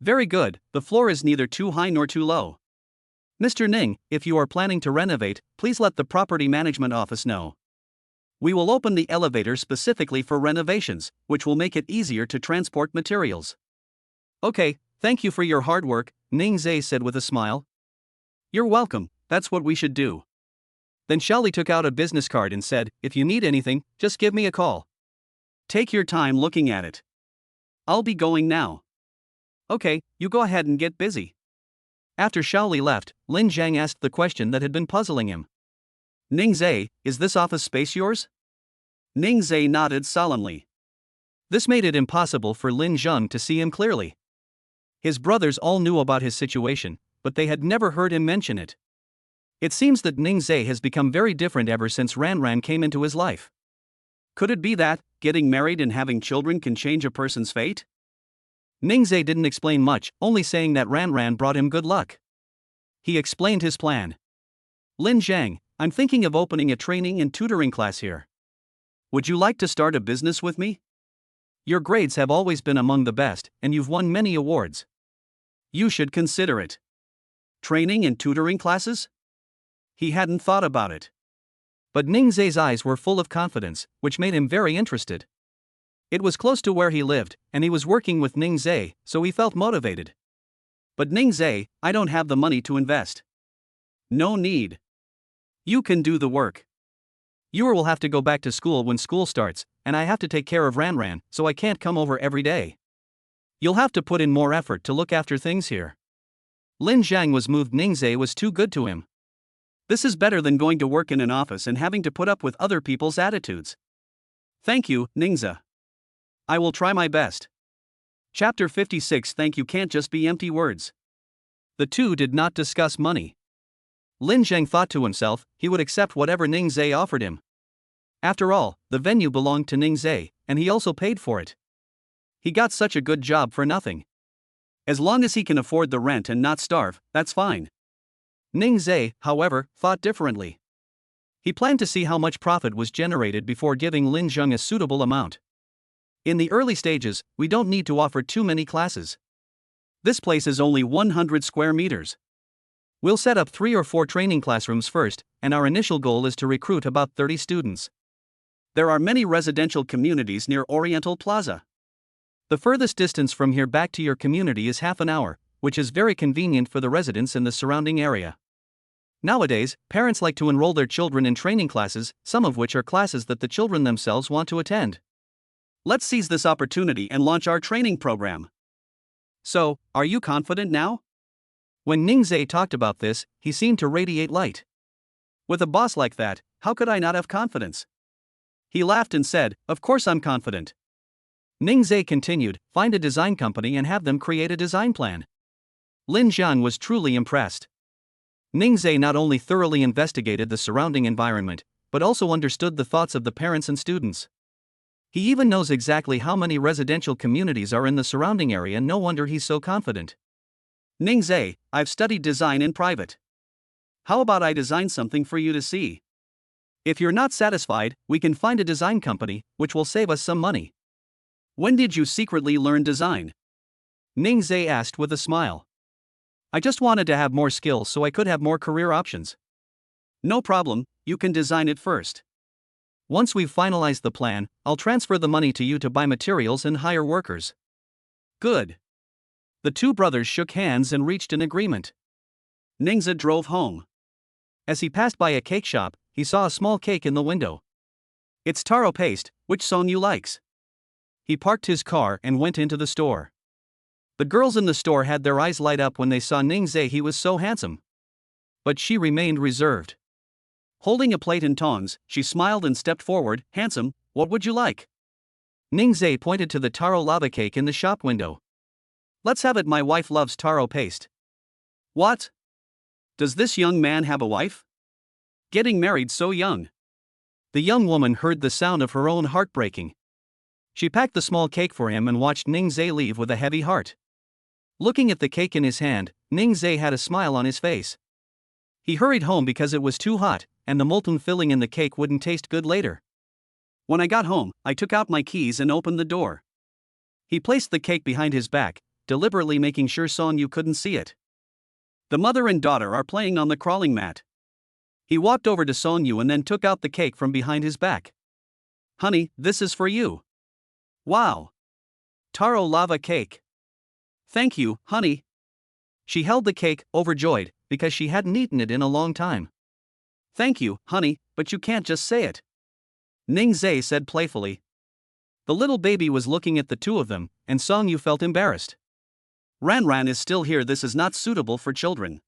Very good, the floor is neither too high nor too low. Mr. Ning, if you are planning to renovate, please let the property management office know. We will open the elevator specifically for renovations, which will make it easier to transport materials. Okay, thank you for your hard work, Ning Zhe said with a smile. You're welcome, that's what we should do. Then Xiaoli took out a business card and said, if you need anything, just give me a call. Take your time looking at it. I'll be going now. Okay, you go ahead and get busy. After Xiaoli left, Lin Zhang asked the question that had been puzzling him. Ning Zhe, is this office space yours? Ning Zhe nodded solemnly. This made it impossible for Lin Zhang to see him clearly. His brothers all knew about his situation, but they had never heard him mention it. It seems that Ning Zhe has become very different ever since Ran came into his life. Could it be that, getting married and having children can change a person's fate? Ning Zhe didn't explain much, only saying that Ran brought him good luck. He explained his plan. Lin Zhang, I'm thinking of opening a training and tutoring class here. Would you like to start a business with me? Your grades have always been among the best, and you've won many awards. You should consider it. Training and tutoring classes? He hadn't thought about it. But Ning Zhe's eyes were full of confidence, which made him very interested. It was close to where he lived, and he was working with Ning Zhe, so he felt motivated. But Ning Zhe, I don't have the money to invest. No need. You can do the work. You will have to go back to school when school starts, and I have to take care of Ran, so I can't come over every day. You'll have to put in more effort to look after things here. Lin Zhang was moved. Ning Zhe was too good to him. This is better than going to work in an office and having to put up with other people's attitudes. Thank you, Ning Zhe. I will try my best. Chapter 56. Thank you can't just be empty words. The two did not discuss money. Lin Zhang thought to himself, he would accept whatever Ning Zhe offered him. After all, the venue belonged to Ning Zhe, and he also paid for it. He got such a good job for nothing. As long as he can afford the rent and not starve, that's fine. Ning Zhe, however, thought differently. He planned to see how much profit was generated before giving Lin Zhang a suitable amount. In the early stages, we don't need to offer too many classes. This place is only 100 square meters. We'll set up 3 or 4 training classrooms first, and our initial goal is to recruit about 30 students. There are many residential communities near Oriental Plaza. The furthest distance from here back to your community is half an hour, which is very convenient for the residents in the surrounding area. Nowadays, parents like to enroll their children in training classes, some of which are classes that the children themselves want to attend. Let's seize this opportunity and launch our training program. So, are you confident now? When Ning Zhe talked about this, he seemed to radiate light. With a boss like that, how could I not have confidence? He laughed and said, of course I'm confident. Ning Zhe continued, find a design company and have them create a design plan. Lin Zhang was truly impressed. Ning Zhe not only thoroughly investigated the surrounding environment, but also understood the thoughts of the parents and students. He even knows exactly how many residential communities are in the surrounding area. No wonder he's so confident. Ning Zhe, I've studied design in private. How about I design something for you to see? If you're not satisfied, we can find a design company, which will save us some money. When did you secretly learn design? Ning Zhe asked with a smile. I just wanted to have more skills so I could have more career options. No problem, you can design it first. Once we've finalized the plan, I'll transfer the money to you to buy materials and hire workers. Good. The two brothers shook hands and reached an agreement. Ning Zhe drove home. As he passed by a cake shop, he saw a small cake in the window. It's taro paste, which Song Yu likes. He parked his car and went into the store. The girls in the store had their eyes light up when they saw Ning Zhe. He was so handsome. But she remained reserved. Holding a plate and tongs, she smiled and stepped forward. Handsome, what would you like? Ning Zhe pointed to the taro lava cake in the shop window. Let's have it. My wife loves taro paste. What? Does this young man have a wife? Getting married so young. The young woman heard the sound of her own heart breaking. She packed the small cake for him and watched Ning Zhe leave with a heavy heart. Looking at the cake in his hand, Ning Zhe had a smile on his face. He hurried home because it was too hot, and the molten filling in the cake wouldn't taste good later. When I got home, I took out my keys and opened the door. He placed the cake behind his back, deliberately making sure Song Yu couldn't see it. The mother and daughter are playing on the crawling mat. He walked over to Song Yu and then took out the cake from behind his back. Honey, this is for you. Wow! Taro lava cake. Thank you, honey. She held the cake, overjoyed, because she hadn't eaten it in a long time. Thank you, honey, but you can't just say it. Ning Zhe said playfully. The little baby was looking at the two of them, and Song Yu felt embarrassed. Ran is still here. This is not suitable for children.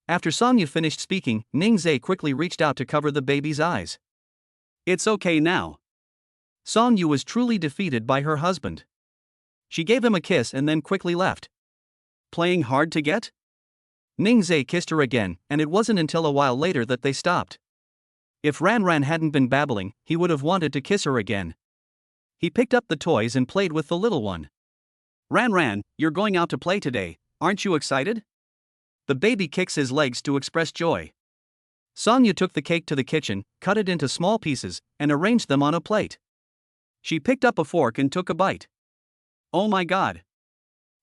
After Song Yu finished speaking, Ning Zhe quickly reached out to cover the baby's eyes. It's okay now. Song Yu was truly defeated by her husband. She gave him a kiss and then quickly left. Playing hard to get? Ning Zhe kissed her again, and it wasn't until a while later that they stopped. If Ran hadn't been babbling, he would have wanted to kiss her again. He picked up the toys and played with the little one. Ran, you're going out to play today, aren't you excited? The baby kicks his legs to express joy. Song Yu took the cake to the kitchen, cut it into small pieces, and arranged them on a plate. She picked up a fork and took a bite. Oh my god!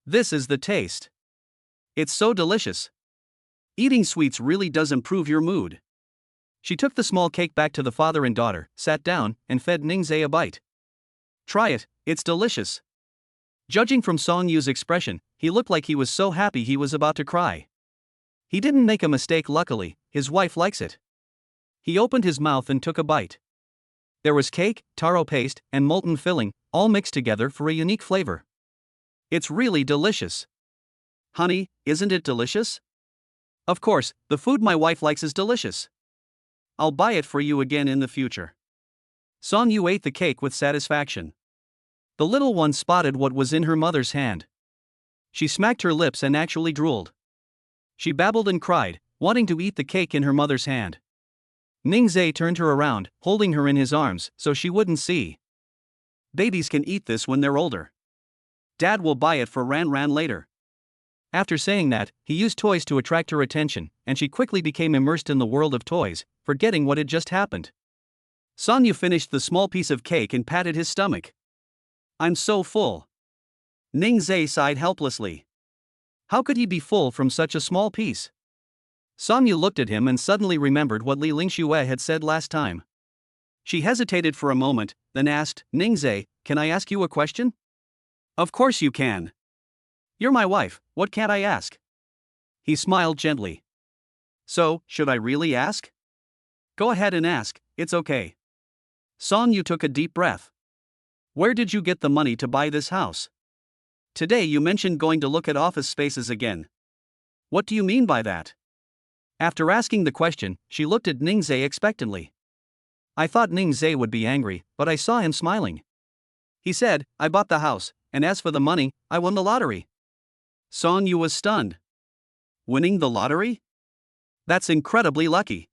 This is the taste. It's so delicious. Eating sweets really does improve your mood. She took the small cake back to the father and daughter, sat down, and fed Ning Zhe a bite. Try it, it's delicious. Judging from Song Yu's expression, he looked like he was so happy he was about to cry. He didn't make a mistake. Luckily, his wife likes it. He opened his mouth and took a bite. There was cake, taro paste, and molten filling, all mixed together for a unique flavor. It's really delicious. Honey, isn't it delicious? Of course, the food my wife likes is delicious. I'll buy it for you again in the future. Song Yu ate the cake with satisfaction. The little one spotted what was in her mother's hand. She smacked her lips and actually drooled. She babbled and cried, wanting to eat the cake in her mother's hand. Ning Zhe turned her around, holding her in his arms so she wouldn't see. Babies can eat this when they're older. Dad will buy it for Ran later. After saying that, he used toys to attract her attention, and she quickly became immersed in the world of toys, forgetting what had just happened. Song Yu finished the small piece of cake and patted his stomach. I'm so full. Ning Zhe sighed helplessly. How could he be full from such a small piece? Song Yu looked at him and suddenly remembered what Li Lingxue had said last time. She hesitated for a moment, then asked, Ning Zhe, can I ask you a question? Of course you can. You're my wife, what can't I ask? He smiled gently. So, should I really ask? Go ahead and ask, it's okay. Song Yu took a deep breath. Where did you get the money to buy this house? Today you mentioned going to look at office spaces again. What do you mean by that? After asking the question, she looked at Ning Zhe expectantly. I thought Ning Zhe would be angry, but I saw him smiling. He said, I bought the house, and as for the money, I won the lottery. Song Yu was stunned. Winning the lottery? That's incredibly lucky.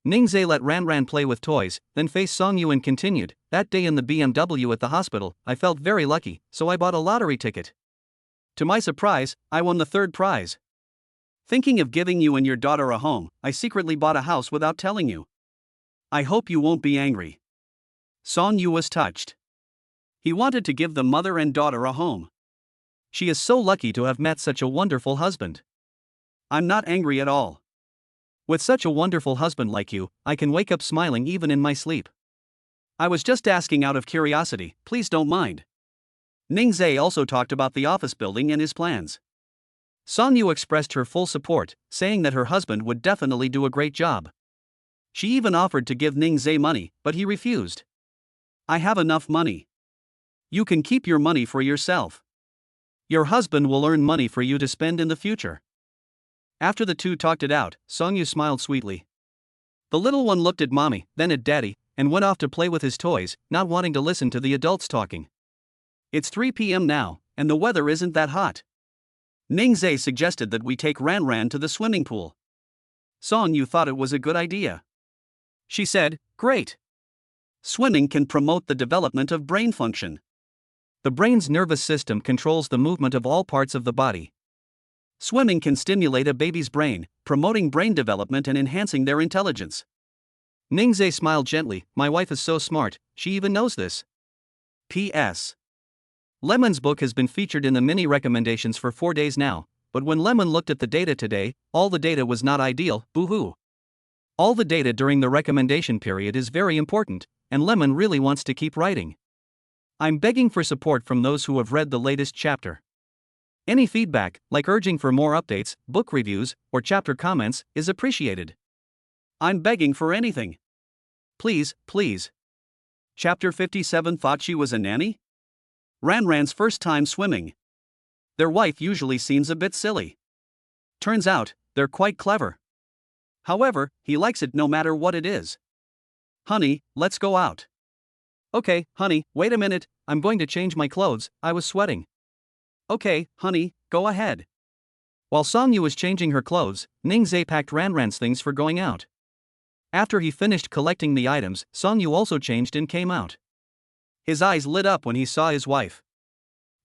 Ning Zhe let Ran play with toys, then faced Song Yu and continued, that day in the BMW at the hospital, I felt very lucky, so I bought a lottery ticket. To my surprise, I won the third prize. Thinking of giving you and your daughter a home, I secretly bought a house without telling you. I hope you won't be angry. Song Yu was touched. He wanted to give the mother and daughter a home. She is so lucky to have met such a wonderful husband. I'm not angry at all. With such a wonderful husband like you, I can wake up smiling even in my sleep. I was just asking out of curiosity, please don't mind. Ning Zhe also talked about the office building and his plans. Song Yu expressed her full support, saying that her husband would definitely do a great job. She even offered to give Ning Zhe money, but he refused. I have enough money. You can keep your money for yourself. Your husband will earn money for you to spend in the future. After the two talked it out, Songyu smiled sweetly. The little one looked at mommy, then at daddy, and went off to play with his toys, not wanting to listen to the adults talking. It's 3 p.m. now, and the weather isn't that hot. Ningzhe suggested that we take Ran to the swimming pool. Songyu thought it was a good idea. She said, "Great. Swimming can promote the development of brain function. The brain's nervous system controls the movement of all parts of the body. Swimming can stimulate a baby's brain, promoting brain development and enhancing their intelligence." Ningzhe smiled gently. My wife is so smart, she even knows this. P.S. Lemon's book has been featured in the mini recommendations for 4 days now, but when Lemon looked at the data today, all the data was not ideal, boo-hoo. All the data during the recommendation period is very important, and Lemon really wants to keep writing. I'm begging for support from those who have read the latest chapter. Any feedback, like urging for more updates, book reviews, or chapter comments, is appreciated. I'm begging for anything. Please, please. Chapter 57 thought she was a nanny? Ran's first time swimming. Their wife usually seems a bit silly. Turns out, they're quite clever. However, he likes it no matter what it is. Honey, let's go out. Okay, honey, wait a minute, I'm going to change my clothes, I was sweating. Okay, honey, go ahead. While Songyu was changing her clothes, Ningzhe packed Ran's things for going out. After he finished collecting the items, Songyu also changed and came out. His eyes lit up when he saw his wife.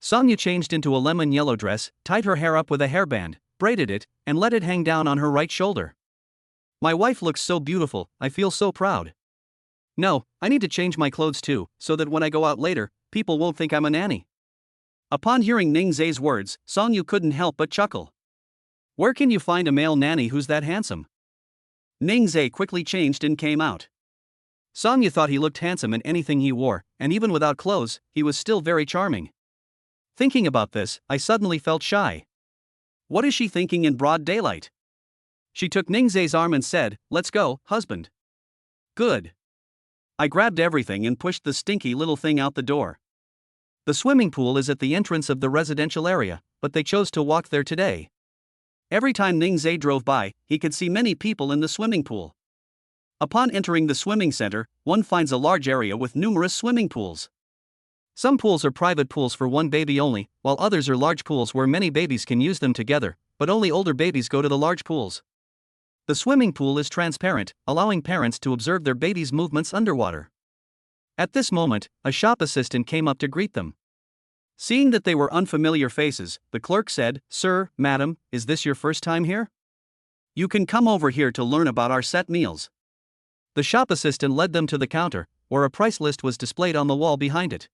Songyu changed into a lemon yellow dress, tied her hair up with a hairband, braided it, and let it hang down on her right shoulder. My wife looks so beautiful, I feel so proud. No, I need to change my clothes too, so that when I go out later, people won't think I'm a nanny. Upon hearing Ningzhe's words, Songyu couldn't help but chuckle. Where can you find a male nanny who's that handsome? Ningzhe quickly changed and came out. Songyu thought he looked handsome in anything he wore, and even without clothes, he was still very charming. Thinking about this, I suddenly felt shy. What is she thinking in broad daylight? She took Ningzhe's arm and said, "Let's go, husband." Good. I grabbed everything and pushed the stinky little thing out the door. The swimming pool is at the entrance of the residential area, but they chose to walk there today. Every time Ningzhe drove by, he could see many people in the swimming pool. Upon entering the swimming center, one finds a large area with numerous swimming pools. Some pools are private pools for one baby only, while others are large pools where many babies can use them together, but only older babies go to the large pools. The swimming pool is transparent, allowing parents to observe their baby's movements underwater. At this moment, a shop assistant came up to greet them. Seeing that they were unfamiliar faces, the clerk said, "Sir, madam, is this your first time here? You can come over here to learn about our set meals." The shop assistant led them to the counter, where a price list was displayed on the wall behind it.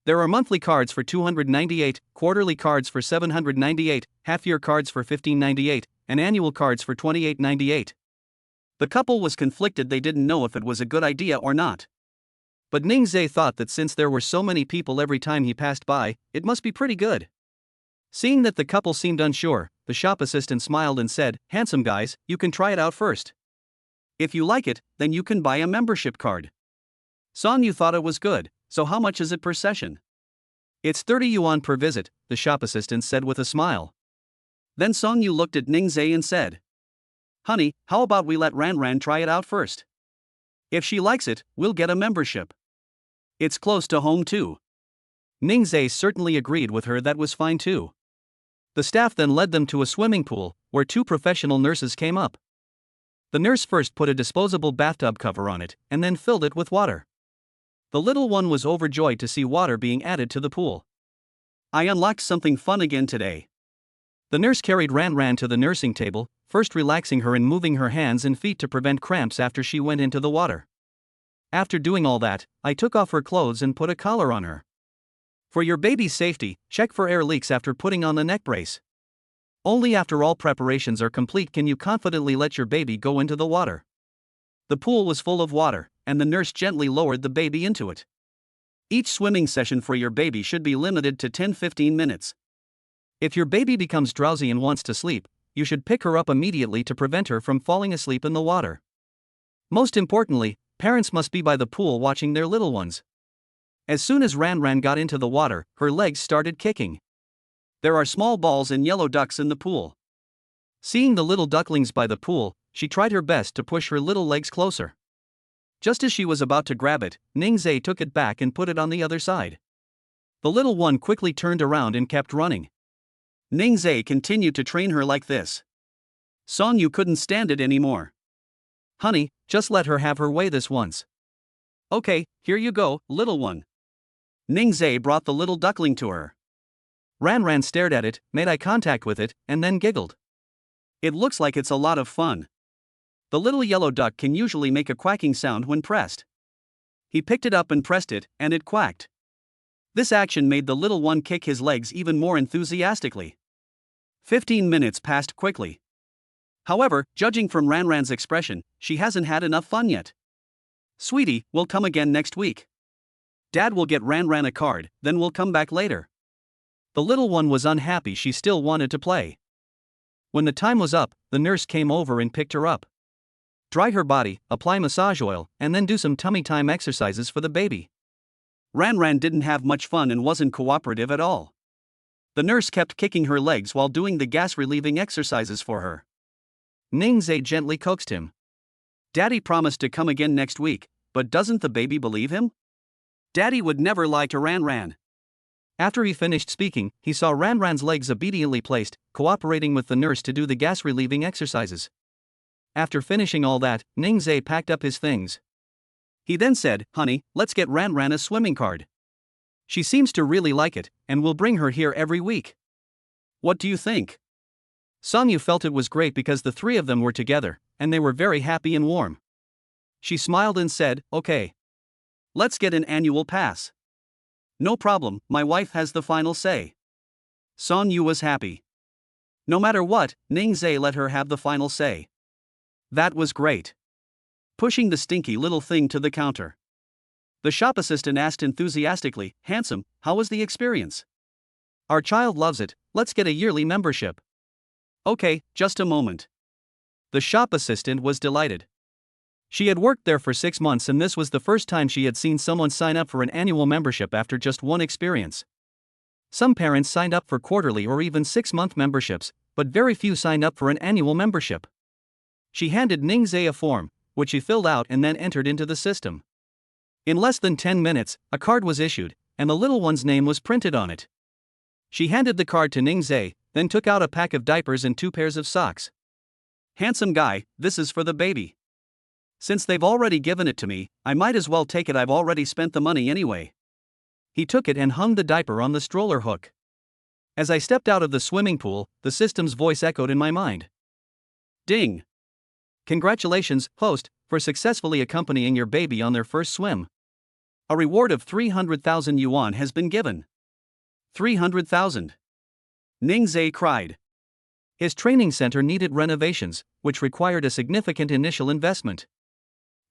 There are monthly cards for $298, quarterly cards for $798, half-year cards for $1598, and annual cards for $28.98. The couple was conflicted, they didn't know if it was a good idea or not. But Ningzhe thought that since there were so many people every time he passed by, it must be pretty good. Seeing that the couple seemed unsure, the shop assistant smiled and said, "Handsome guys, you can try it out first. If you like it, then you can buy a membership card." Songyu thought it was good, so how much is it per session? It's 30 yuan per visit, the shop assistant said with a smile. Then Songyu looked at Ningzhe and said, "Honey, how about we let Ran try it out first? If she likes it, we'll get a membership. It's close to home too." Ningzhe certainly agreed with her, that was fine too. The staff then led them to a swimming pool, where two professional nurses came up. The nurse first put a disposable bathtub cover on it, and then filled it with water. The little one was overjoyed to see water being added to the pool. I unlocked something fun again today. The nurse carried Ran to the nursing table, first relaxing her and moving her hands and feet to prevent cramps after she went into the water. After doing all that, I took off her clothes and put a collar on her. For your baby's safety, check for air leaks after putting on the neck brace. Only after all preparations are complete can you confidently let your baby go into the water. The pool was full of water, and the nurse gently lowered the baby into it. Each swimming session for your baby should be limited to 10-15 minutes. If your baby becomes drowsy and wants to sleep, you should pick her up immediately to prevent her from falling asleep in the water. Most importantly, parents must be by the pool watching their little ones. As soon as Ran got into the water, her legs started kicking. There are small balls and yellow ducks in the pool. Seeing the little ducklings by the pool, she tried her best to push her little legs closer. Just as she was about to grab it, Ningzhe took it back and put it on the other side. The little one quickly turned around and kept running. Ningzhe continued to train her like this. Song Yu couldn't stand it anymore. Honey, just let her have her way this once. Okay, here you go, little one. Ningzhe brought the little duckling to her. Ranran stared at it, made eye contact with it, and then giggled. It looks like it's a lot of fun. The little yellow duck can usually make a quacking sound when pressed. He picked it up and pressed it, and it quacked. This action made the little one kick his legs even more enthusiastically. 15 minutes passed quickly. However, judging from Ranran's expression, she hasn't had enough fun yet. Sweetie, we'll come again next week. Dad will get Ranran a card, then we'll come back later. The little one was unhappy. She still wanted to play. When the time was up, the nurse came over and picked her up. Dry her body, apply massage oil, and then do some tummy time exercises for the baby. Ranran didn't have much fun and wasn't cooperative at all. The nurse kept kicking her legs while doing the gas-relieving exercises for her. Ningzhe gently coaxed him. Daddy promised to come again next week, but doesn't the baby believe him? Daddy would never lie to Ranran. After he finished speaking, he saw Ranran's legs obediently placed, cooperating with the nurse to do the gas-relieving exercises. After finishing all that, Ningzhe packed up his things. He then said, Honey, let's get Ranran a swimming card. She seems to really like it, and we'll bring her here every week. What do you think? Song Yu felt it was great because the three of them were together, and they were very happy and warm. She smiled and said, Okay. Let's get an annual pass. No problem, my wife has the final say. Song Yu was happy. No matter what, Ningzhe let her have the final say. That was great. Pushing the stinky little thing to the counter. The shop assistant asked enthusiastically, Handsome, how was the experience? Our child loves it, let's get a yearly membership. Okay, just a moment. The shop assistant was delighted. She had worked there for 6 months and this was the first time she had seen someone sign up for an annual membership after just one experience. Some parents signed up for quarterly or even 6-month memberships, but very few signed up for an annual membership. She handed Ningzhe a form, which she filled out and then entered into the system. In less than 10 minutes, a card was issued, and the little one's name was printed on it. She handed the card to Ningzhe, then took out a pack of diapers and 2 pairs of socks. Handsome guy, this is for the baby. Since they've already given it to me, I might as well take it, I've already spent the money anyway. He took it and hung the diaper on the stroller hook. As I stepped out of the swimming pool, the system's voice echoed in my mind. Ding! Congratulations, host, for successfully accompanying your baby on their first swim. A reward of 300,000 yuan has been given. 300,000. Ningzhe cried. His training center needed renovations, which required a significant initial investment.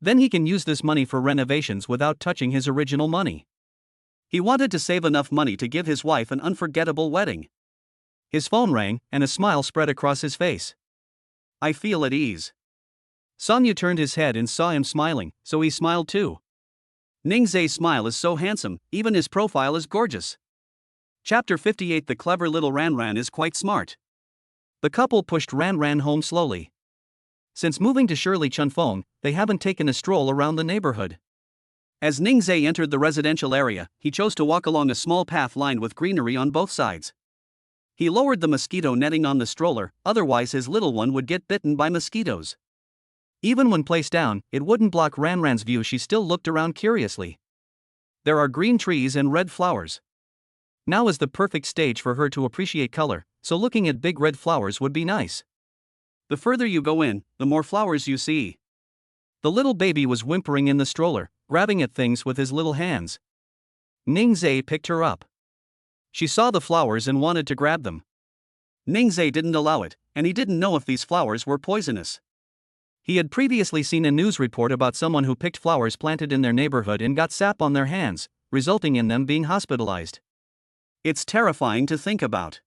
Then he can use this money for renovations without touching his original money. He wanted to save enough money to give his wife an unforgettable wedding. His phone rang, and a smile spread across his face. I feel at ease. Song Yu turned his head and saw him smiling, so he smiled too. Ningzhe's smile is so handsome, even his profile is gorgeous. Chapter 58. The clever little Ranran is quite smart. The couple pushed Ranran home slowly. Since moving to Shirley Chunfeng, they haven't taken a stroll around the neighborhood. As Ningzhe entered the residential area, he chose to walk along a small path lined with greenery on both sides. He lowered the mosquito netting on the stroller, otherwise his little one would get bitten by mosquitoes. Even when placed down, it wouldn't block Ranran's view. She still looked around curiously. There are green trees and red flowers. Now is the perfect stage for her to appreciate color, so looking at big red flowers would be nice. The further you go in, the more flowers you see. The little baby was whimpering in the stroller, grabbing at things with his little hands. Ningzhe picked her up. She saw the flowers and wanted to grab them. Ningzhe didn't allow it, and he didn't know if these flowers were poisonous. He had previously seen a news report about someone who picked flowers planted in their neighborhood and got sap on their hands, resulting in them being hospitalized. It's terrifying to think about.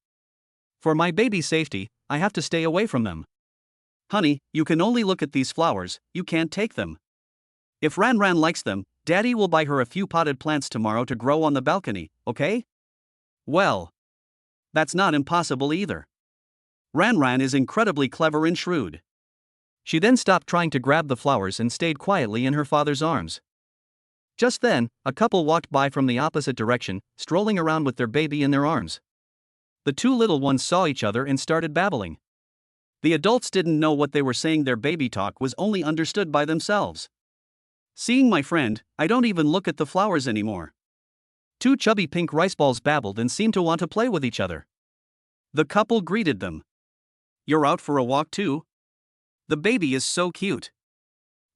For my baby's safety, I have to stay away from them. Honey, you can only look at these flowers, you can't take them. If Ranran likes them, Daddy will buy her a few potted plants tomorrow to grow on the balcony, okay? Well. That's not impossible either. Ran Ran is incredibly clever and shrewd. She then stopped trying to grab the flowers and stayed quietly in her father's arms. Just then, a couple walked by from the opposite direction, strolling around with their baby in their arms. The two little ones saw each other and started babbling. The adults didn't know what they were saying, their baby talk was only understood by themselves. Seeing my friend, I don't even look at the flowers anymore. Two chubby pink rice balls babbled and seemed to want to play with each other. The couple greeted them. You're out for a walk too? The baby is so cute.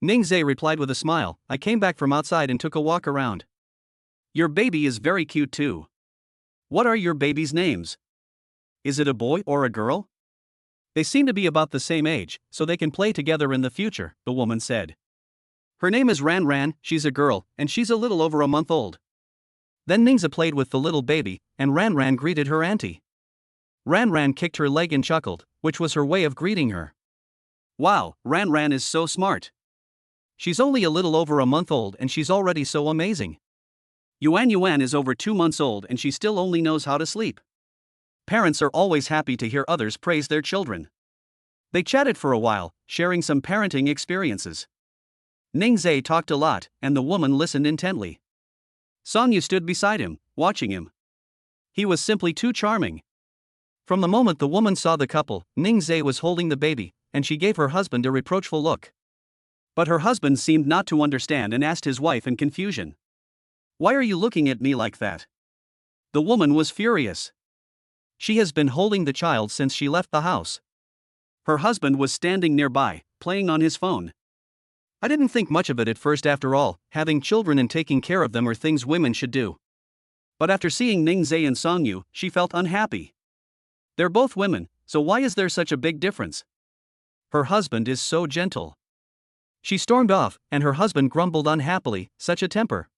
Ningzhe replied with a smile, I came back from outside and took a walk around. Your baby is very cute too. What are your baby's names? Is it a boy or a girl? They seem to be about the same age, so they can play together in the future, the woman said. Her name is Ran Ran, she's a girl, and she's a little over a month old. Then Ningzhe played with the little baby, and Ran Ran greeted her auntie. Ran Ran kicked her leg and chuckled, which was her way of greeting her. Wow, Ran Ran is so smart. She's only a little over a month old and she's already so amazing. Yuan is over 2 months old and she still only knows how to sleep. Parents are always happy to hear others praise their children. They chatted for a while, sharing some parenting experiences. Ningzhe talked a lot, and the woman listened intently. Songyu stood beside him, watching him. He was simply too charming. From the moment the woman saw the couple, Ningzhe was holding the baby, and she gave her husband a reproachful look. But her husband seemed not to understand and asked his wife in confusion. Why are you looking at me like that? The woman was furious. She has been holding the child since she left the house. Her husband was standing nearby, playing on his phone. I didn't think much of it at first. After all, having children and taking care of them are things women should do. But after seeing Ningzhe and Songyu, she felt unhappy. They're both women, so why is there such a big difference? Her husband is so gentle. She stormed off, and her husband grumbled unhappily, such a temper.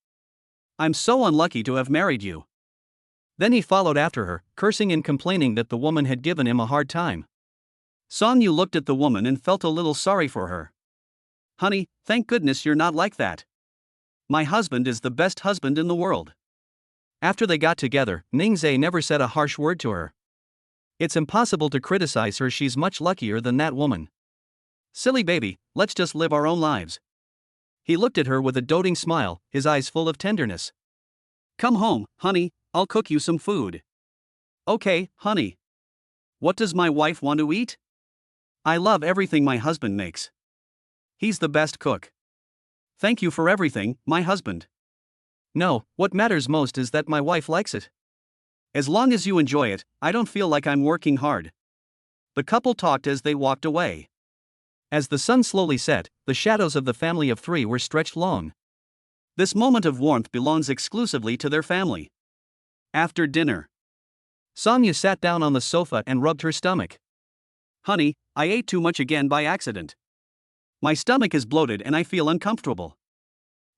I'm so unlucky to have married you. Then he followed after her, cursing and complaining that the woman had given him a hard time. Songyu looked at the woman and felt a little sorry for her. Honey, thank goodness you're not like that. My husband is the best husband in the world. After they got together, Ningzhe never said a harsh word to her. It's impossible to criticize her, she's much luckier than that woman. Silly baby, let's just live our own lives. He looked at her with a doting smile, his eyes full of tenderness. Come home, honey, I'll cook you some food. Okay, honey. What does my wife want to eat? I love everything my husband makes. He's the best cook. Thank you for everything, my husband. No, what matters most is that my wife likes it. As long as you enjoy it, I don't feel like I'm working hard. The couple talked as they walked away. As the sun slowly set, the shadows of the family of three were stretched long. This moment of warmth belongs exclusively to their family. After dinner, Songyu sat down on the sofa and rubbed her stomach. Honey, I ate too much again by accident. My stomach is bloated and I feel uncomfortable.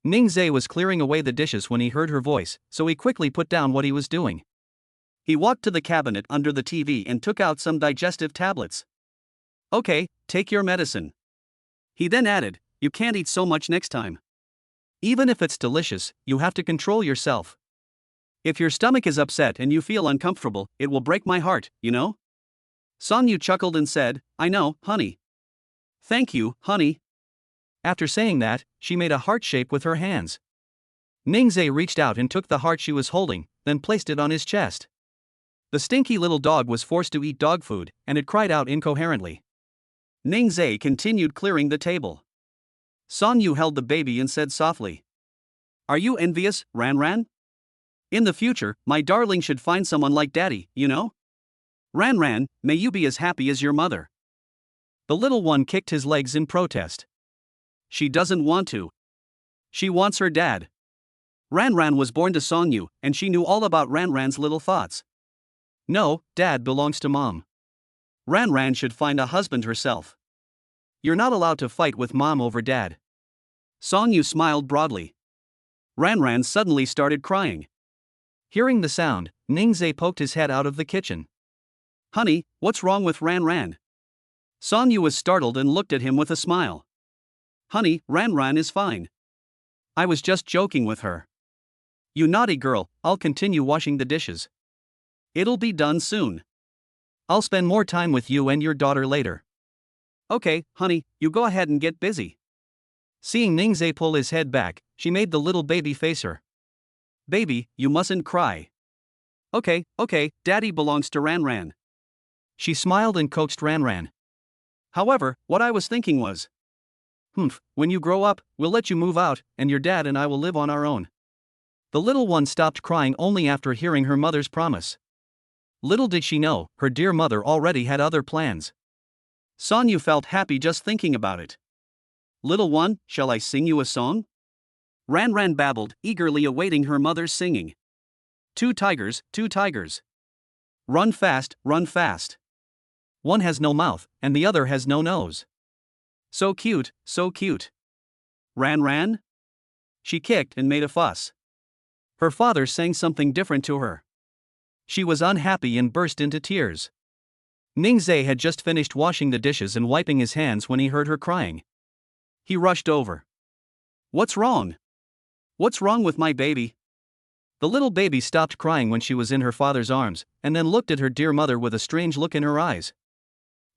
Ningzhe was clearing away the dishes when he heard her voice, so he quickly put down what he was doing. He walked to the cabinet under the TV and took out some digestive tablets. Okay, take your medicine. He then added, you can't eat so much next time. Even if it's delicious, you have to control yourself. If your stomach is upset and you feel uncomfortable, it will break my heart, you know? Songyu chuckled and said, I know, honey. Thank you, honey. After saying that, she made a heart shape with her hands. Ningzhe reached out and took the heart she was holding, then placed it on his chest. The stinky little dog was forced to eat dog food, and it cried out incoherently. Ningzhe continued clearing the table. Songyu held the baby and said softly, Are you envious, Ran Ran? In the future, my darling should find someone like daddy, you know? Ran Ran, may you be as happy as your mother. The little one kicked his legs in protest. She doesn't want to. She wants her dad. Ran Ran was born to Songyu, and she knew all about Ran Ran's little thoughts. No, dad belongs to mom. Ran Ran should find a husband herself. You're not allowed to fight with mom over dad. Songyu smiled broadly. Ran Ran suddenly started crying. Hearing the sound, Ningzhe poked his head out of the kitchen. Honey, what's wrong with Ran Ran? Songyu was startled and looked at him with a smile. Honey, Ran Ran is fine. I was just joking with her. You naughty girl, I'll continue washing the dishes. It'll be done soon. I'll spend more time with you and your daughter later. Okay, honey, you go ahead and get busy. Seeing Ningzhe pull his head back, she made the little baby face her. Baby, you mustn't cry. Okay, daddy belongs to Ranran. She smiled and coaxed Ranran. However, what I was thinking was, when you grow up, we'll let you move out, and your dad and I will live on our own. The little one stopped crying only after hearing her mother's promise. Little did she know, her dear mother already had other plans. Sonyu felt happy just thinking about it. Little one, shall I sing you a song? Ranran babbled, eagerly awaiting her mother's singing. Two tigers, two tigers. Run fast, run fast. One has no mouth, and the other has no nose. So cute, so cute. Ranran? She kicked and made a fuss. Her father sang something different to her. She was unhappy and burst into tears. Ningzhe had just finished washing the dishes and wiping his hands when he heard her crying. He rushed over. What's wrong? What's wrong with my baby? The little baby stopped crying when she was in her father's arms, and then looked at her dear mother with a strange look in her eyes.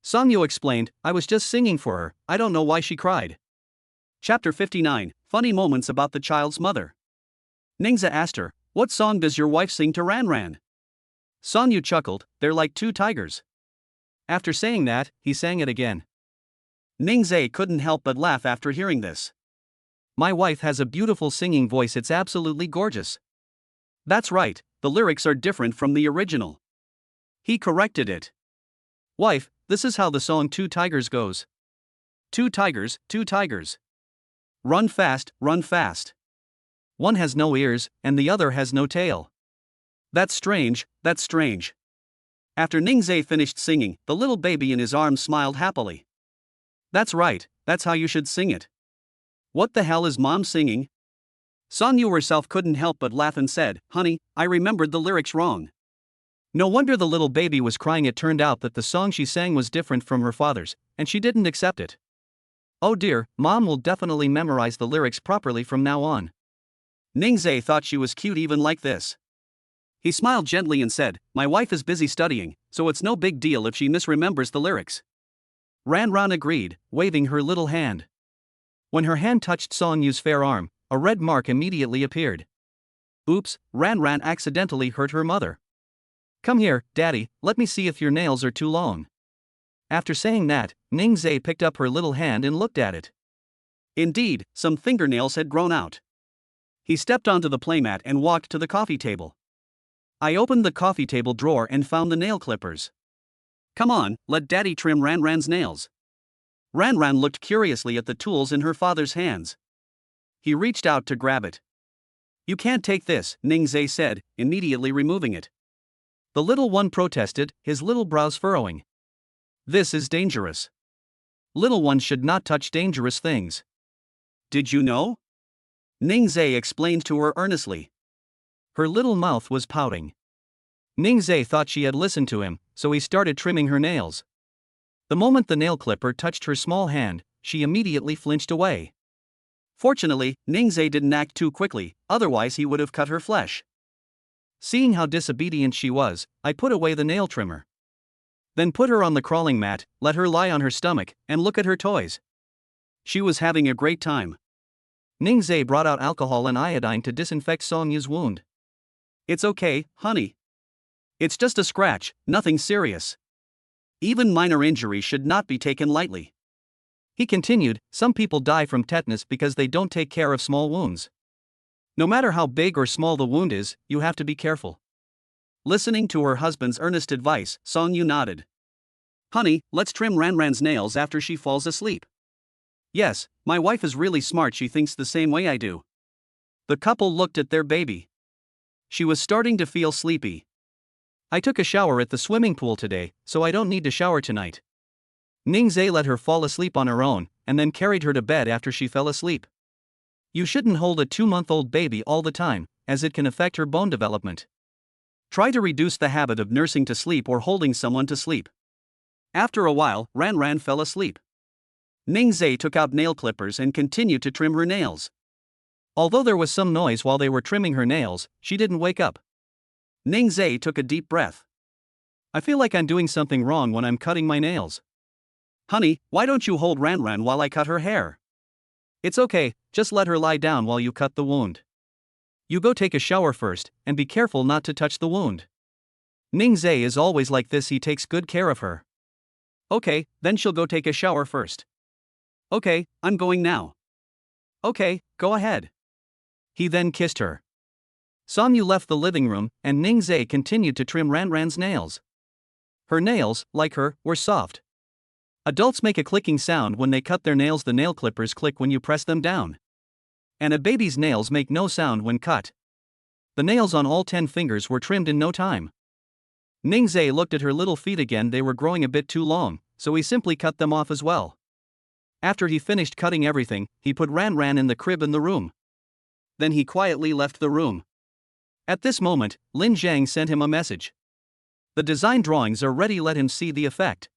Songyo explained, I was just singing for her, I don't know why she cried. Chapter 59, Funny Moments About the Child's Mother. Ningzhe asked her, what song does your wife sing to Ranran? Sonyu chuckled, they're like two tigers. After saying that, he sang it again. Ningzhe couldn't help but laugh after hearing this. My wife has a beautiful singing voice, it's absolutely gorgeous. That's right, the lyrics are different from the original. He corrected it. Wife, this is how the song Two Tigers goes. Two tigers, two tigers. Run fast, run fast. One has no ears, and the other has no tail. That's strange, that's strange. After Ningzhe finished singing, the little baby in his arms smiled happily. That's right, that's how you should sing it. What the hell is mom singing? Sonyu herself couldn't help but laugh and said, honey, I remembered the lyrics wrong. No wonder the little baby was crying. It turned out that the song she sang was different from her father's, and she didn't accept it. Oh dear, mom will definitely memorize the lyrics properly from now on. Ningzhe thought she was cute even like this. He smiled gently and said, my wife is busy studying, so it's no big deal if she misremembers the lyrics. Ranran agreed, waving her little hand. When her hand touched Sonyu's fair arm, a red mark immediately appeared. Oops, Ranran accidentally hurt her mother. Come here, daddy, let me see if your nails are too long. After saying that, Ningzhe picked up her little hand and looked at it. Indeed, some fingernails had grown out. He stepped onto the playmat and walked to the coffee table. I opened the coffee table drawer and found the nail clippers. Come on, let daddy trim Ranran's nails. Ranran looked curiously at the tools in her father's hands. He reached out to grab it. You can't take this, Ningzhe said, immediately removing it. The little one protested, his little brows furrowing. This is dangerous. Little ones should not touch dangerous things. Did you know? Ningzhe explained to her earnestly. Her little mouth was pouting. Ningzhe thought she had listened to him, so he started trimming her nails. The moment the nail clipper touched her small hand, she immediately flinched away. Fortunately, Ningzhe didn't act too quickly, otherwise he would have cut her flesh. Seeing how disobedient she was, I put away the nail trimmer. Then put her on the crawling mat, let her lie on her stomach, and look at her toys. She was having a great time. Ningzhe brought out alcohol and iodine to disinfect Songyu's wound. It's okay, honey. It's just a scratch, nothing serious. Even minor injuries should not be taken lightly. He continued, some people die from tetanus because they don't take care of small wounds. No matter how big or small the wound is, you have to be careful. Listening to her husband's earnest advice, Songyu nodded. Honey, let's trim Ranran's nails after she falls asleep. Yes, my wife is really smart, she thinks the same way I do. The couple looked at their baby. She was starting to feel sleepy. I took a shower at the swimming pool today, so I don't need to shower tonight. Ningzhe let her fall asleep on her own, and then carried her to bed after she fell asleep. You shouldn't hold a 2-month-old baby all the time, as it can affect her bone development. Try to reduce the habit of nursing to sleep or holding someone to sleep. After a while, Ranran fell asleep. Ningzhe took out nail clippers and continued to trim her nails. Although there was some noise while they were trimming her nails, she didn't wake up. Ningzhe took a deep breath. I feel like I'm doing something wrong when I'm cutting my nails. Honey, why don't you hold Ran while I cut her hair? It's okay, just let her lie down while you cut the wound. You go take a shower first, and be careful not to touch the wound. Ningzhe is always like this, he takes good care of her. Okay, then she'll go take a shower first. Okay, I'm going now. Okay, go ahead. He then kissed her. Songyu left the living room, and Ningzhe continued to trim Ran's nails. Her nails, like her, were soft. Adults make a clicking sound when they cut their nails. The nail clippers click when you press them down. And a baby's nails make no sound when cut. The nails on all 10 fingers were trimmed in no time. Ningzhe looked at her little feet again. They were growing a bit too long, so he simply cut them off as well. After he finished cutting everything, he put Ran in the crib in the room. Then he quietly left the room. At this moment, Lin Zhang sent him a message. The design drawings are ready, let him see the effect.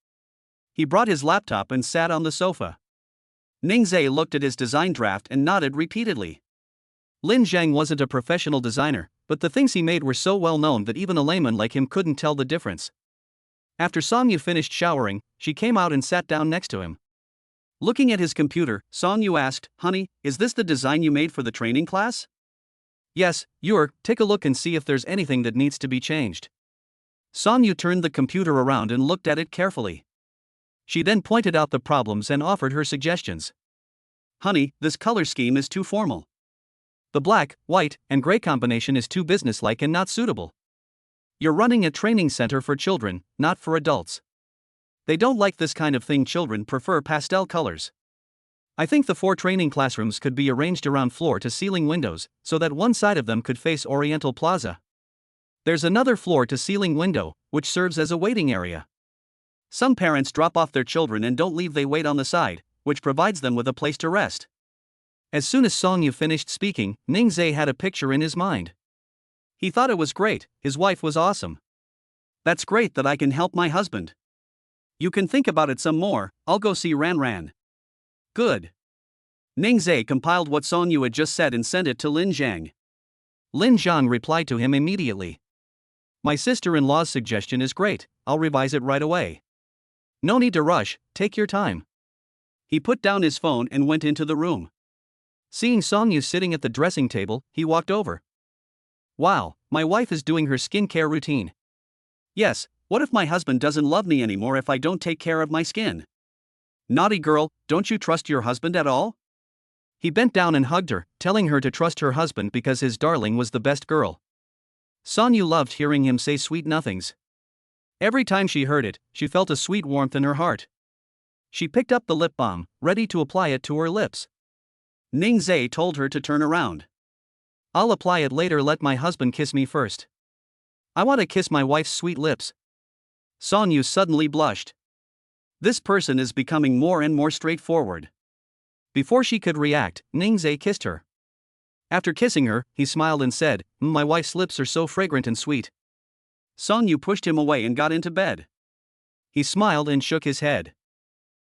He brought his laptop and sat on the sofa. Ningzhe looked at his design draft and nodded repeatedly. Lin Zhang wasn't a professional designer, but the things he made were so well known that even a layman like him couldn't tell the difference. After Songyu finished showering, she came out and sat down next to him. Looking at his computer, Songyu asked, "Honey, is this the design you made for the training class?" "Yes, take a look and see if there's anything that needs to be changed." Songyu turned the computer around and looked at it carefully. She then pointed out the problems and offered her suggestions. "Honey, this color scheme is too formal. The black, white, and gray combination is too businesslike and not suitable. You're running a training center for children, not for adults. They don't like this kind of thing. Children prefer pastel colors. I think the 4 training classrooms could be arranged around floor-to-ceiling windows, so that one side of them could face Oriental Plaza. There's another floor-to-ceiling window, which serves as a waiting area. Some parents drop off their children and don't leave, they wait on the side, which provides them with a place to rest." As soon as Songyu finished speaking, Ningzhe had a picture in his mind. He thought it was great, his wife was awesome. "That's great that I can help my husband. You can think about it some more, I'll go see Ran." "Good." Ningzhe compiled what Songyu had just said and sent it to Lin Zhang. Lin Zhang replied to him immediately. "My sister-in-law's suggestion is great, I'll revise it right away. No need to rush, take your time." He put down his phone and went into the room. Seeing Songyu sitting at the dressing table, he walked over. "Wow, my wife is doing her skincare routine. Yes, what if my husband doesn't love me anymore if I don't take care of my skin? Naughty girl, don't you trust your husband at all?" He bent down and hugged her, telling her to trust her husband because his darling was the best girl. Songyu loved hearing him say sweet nothings. Every time she heard it, she felt a sweet warmth in her heart. She picked up the lip balm, ready to apply it to her lips. Ningzhe told her to turn around. "I'll apply it later, let my husband kiss me first. I want to kiss my wife's sweet lips." Songyu suddenly blushed. This person is becoming more and more straightforward. Before she could react, Ningzhe kissed her. After kissing her, he smiled and said, "My wife's lips are so fragrant and sweet." Songyu pushed him away and got into bed. He smiled and shook his head.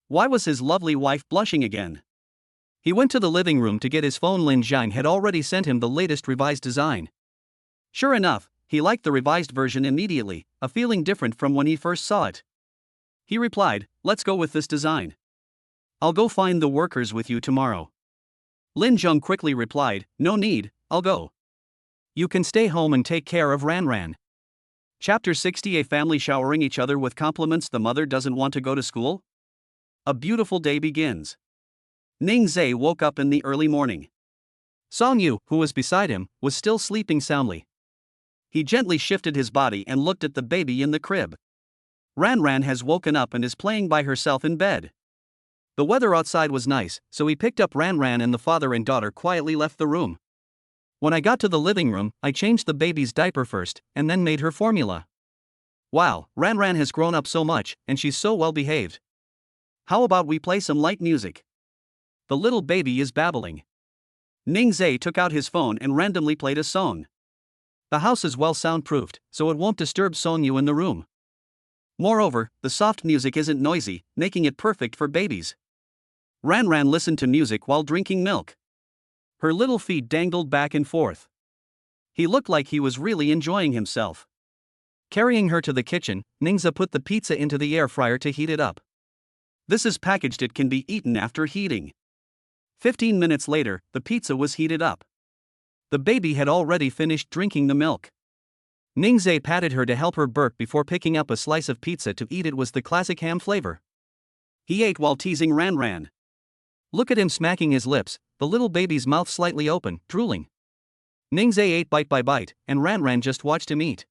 Why was his lovely wife blushing again? He went to the living room to get his phone. Lin Zhang had already sent him the latest revised design. Sure enough, he liked the revised version immediately, a feeling different from when he first saw it. He replied, "Let's go with this design. I'll go find the workers with you tomorrow." Lin Zhang quickly replied, "No need, I'll go. You can stay home and take care of Ran." Chapter 60. A family showering each other with compliments. The mother doesn't want to go to school? A beautiful day begins. Ningzhe woke up in the early morning. Songyu, who was beside him, was still sleeping soundly. He gently shifted his body and looked at the baby in the crib. Ran has woken up and is playing by herself in bed. The weather outside was nice, so he picked up Ran and the father and daughter quietly left the room. When I got to the living room, I changed the baby's diaper first, and then made her formula. Wow, Ran has grown up so much, and she's so well behaved. How about we play some light music? The little baby is babbling. Ningzhe took out his phone and randomly played a song. The house is well soundproofed, so it won't disturb Songyu in the room. Moreover, the soft music isn't noisy, making it perfect for babies. Ran listened to music while drinking milk. Her little feet dangled back and forth. He looked like he was really enjoying himself. Carrying her to the kitchen, Ningze put the pizza into the air fryer to heat it up. This is packaged, it can be eaten after heating. 15 minutes later, the pizza was heated up. The baby had already finished drinking the milk. Ningze patted her to help her burp before picking up a slice of pizza to eat. It was the classic ham flavor. He ate while teasing Ranran. Look at him smacking his lips, the little baby's mouth slightly open, drooling. Ningze ate bite by bite, and Ranran just watched him eat.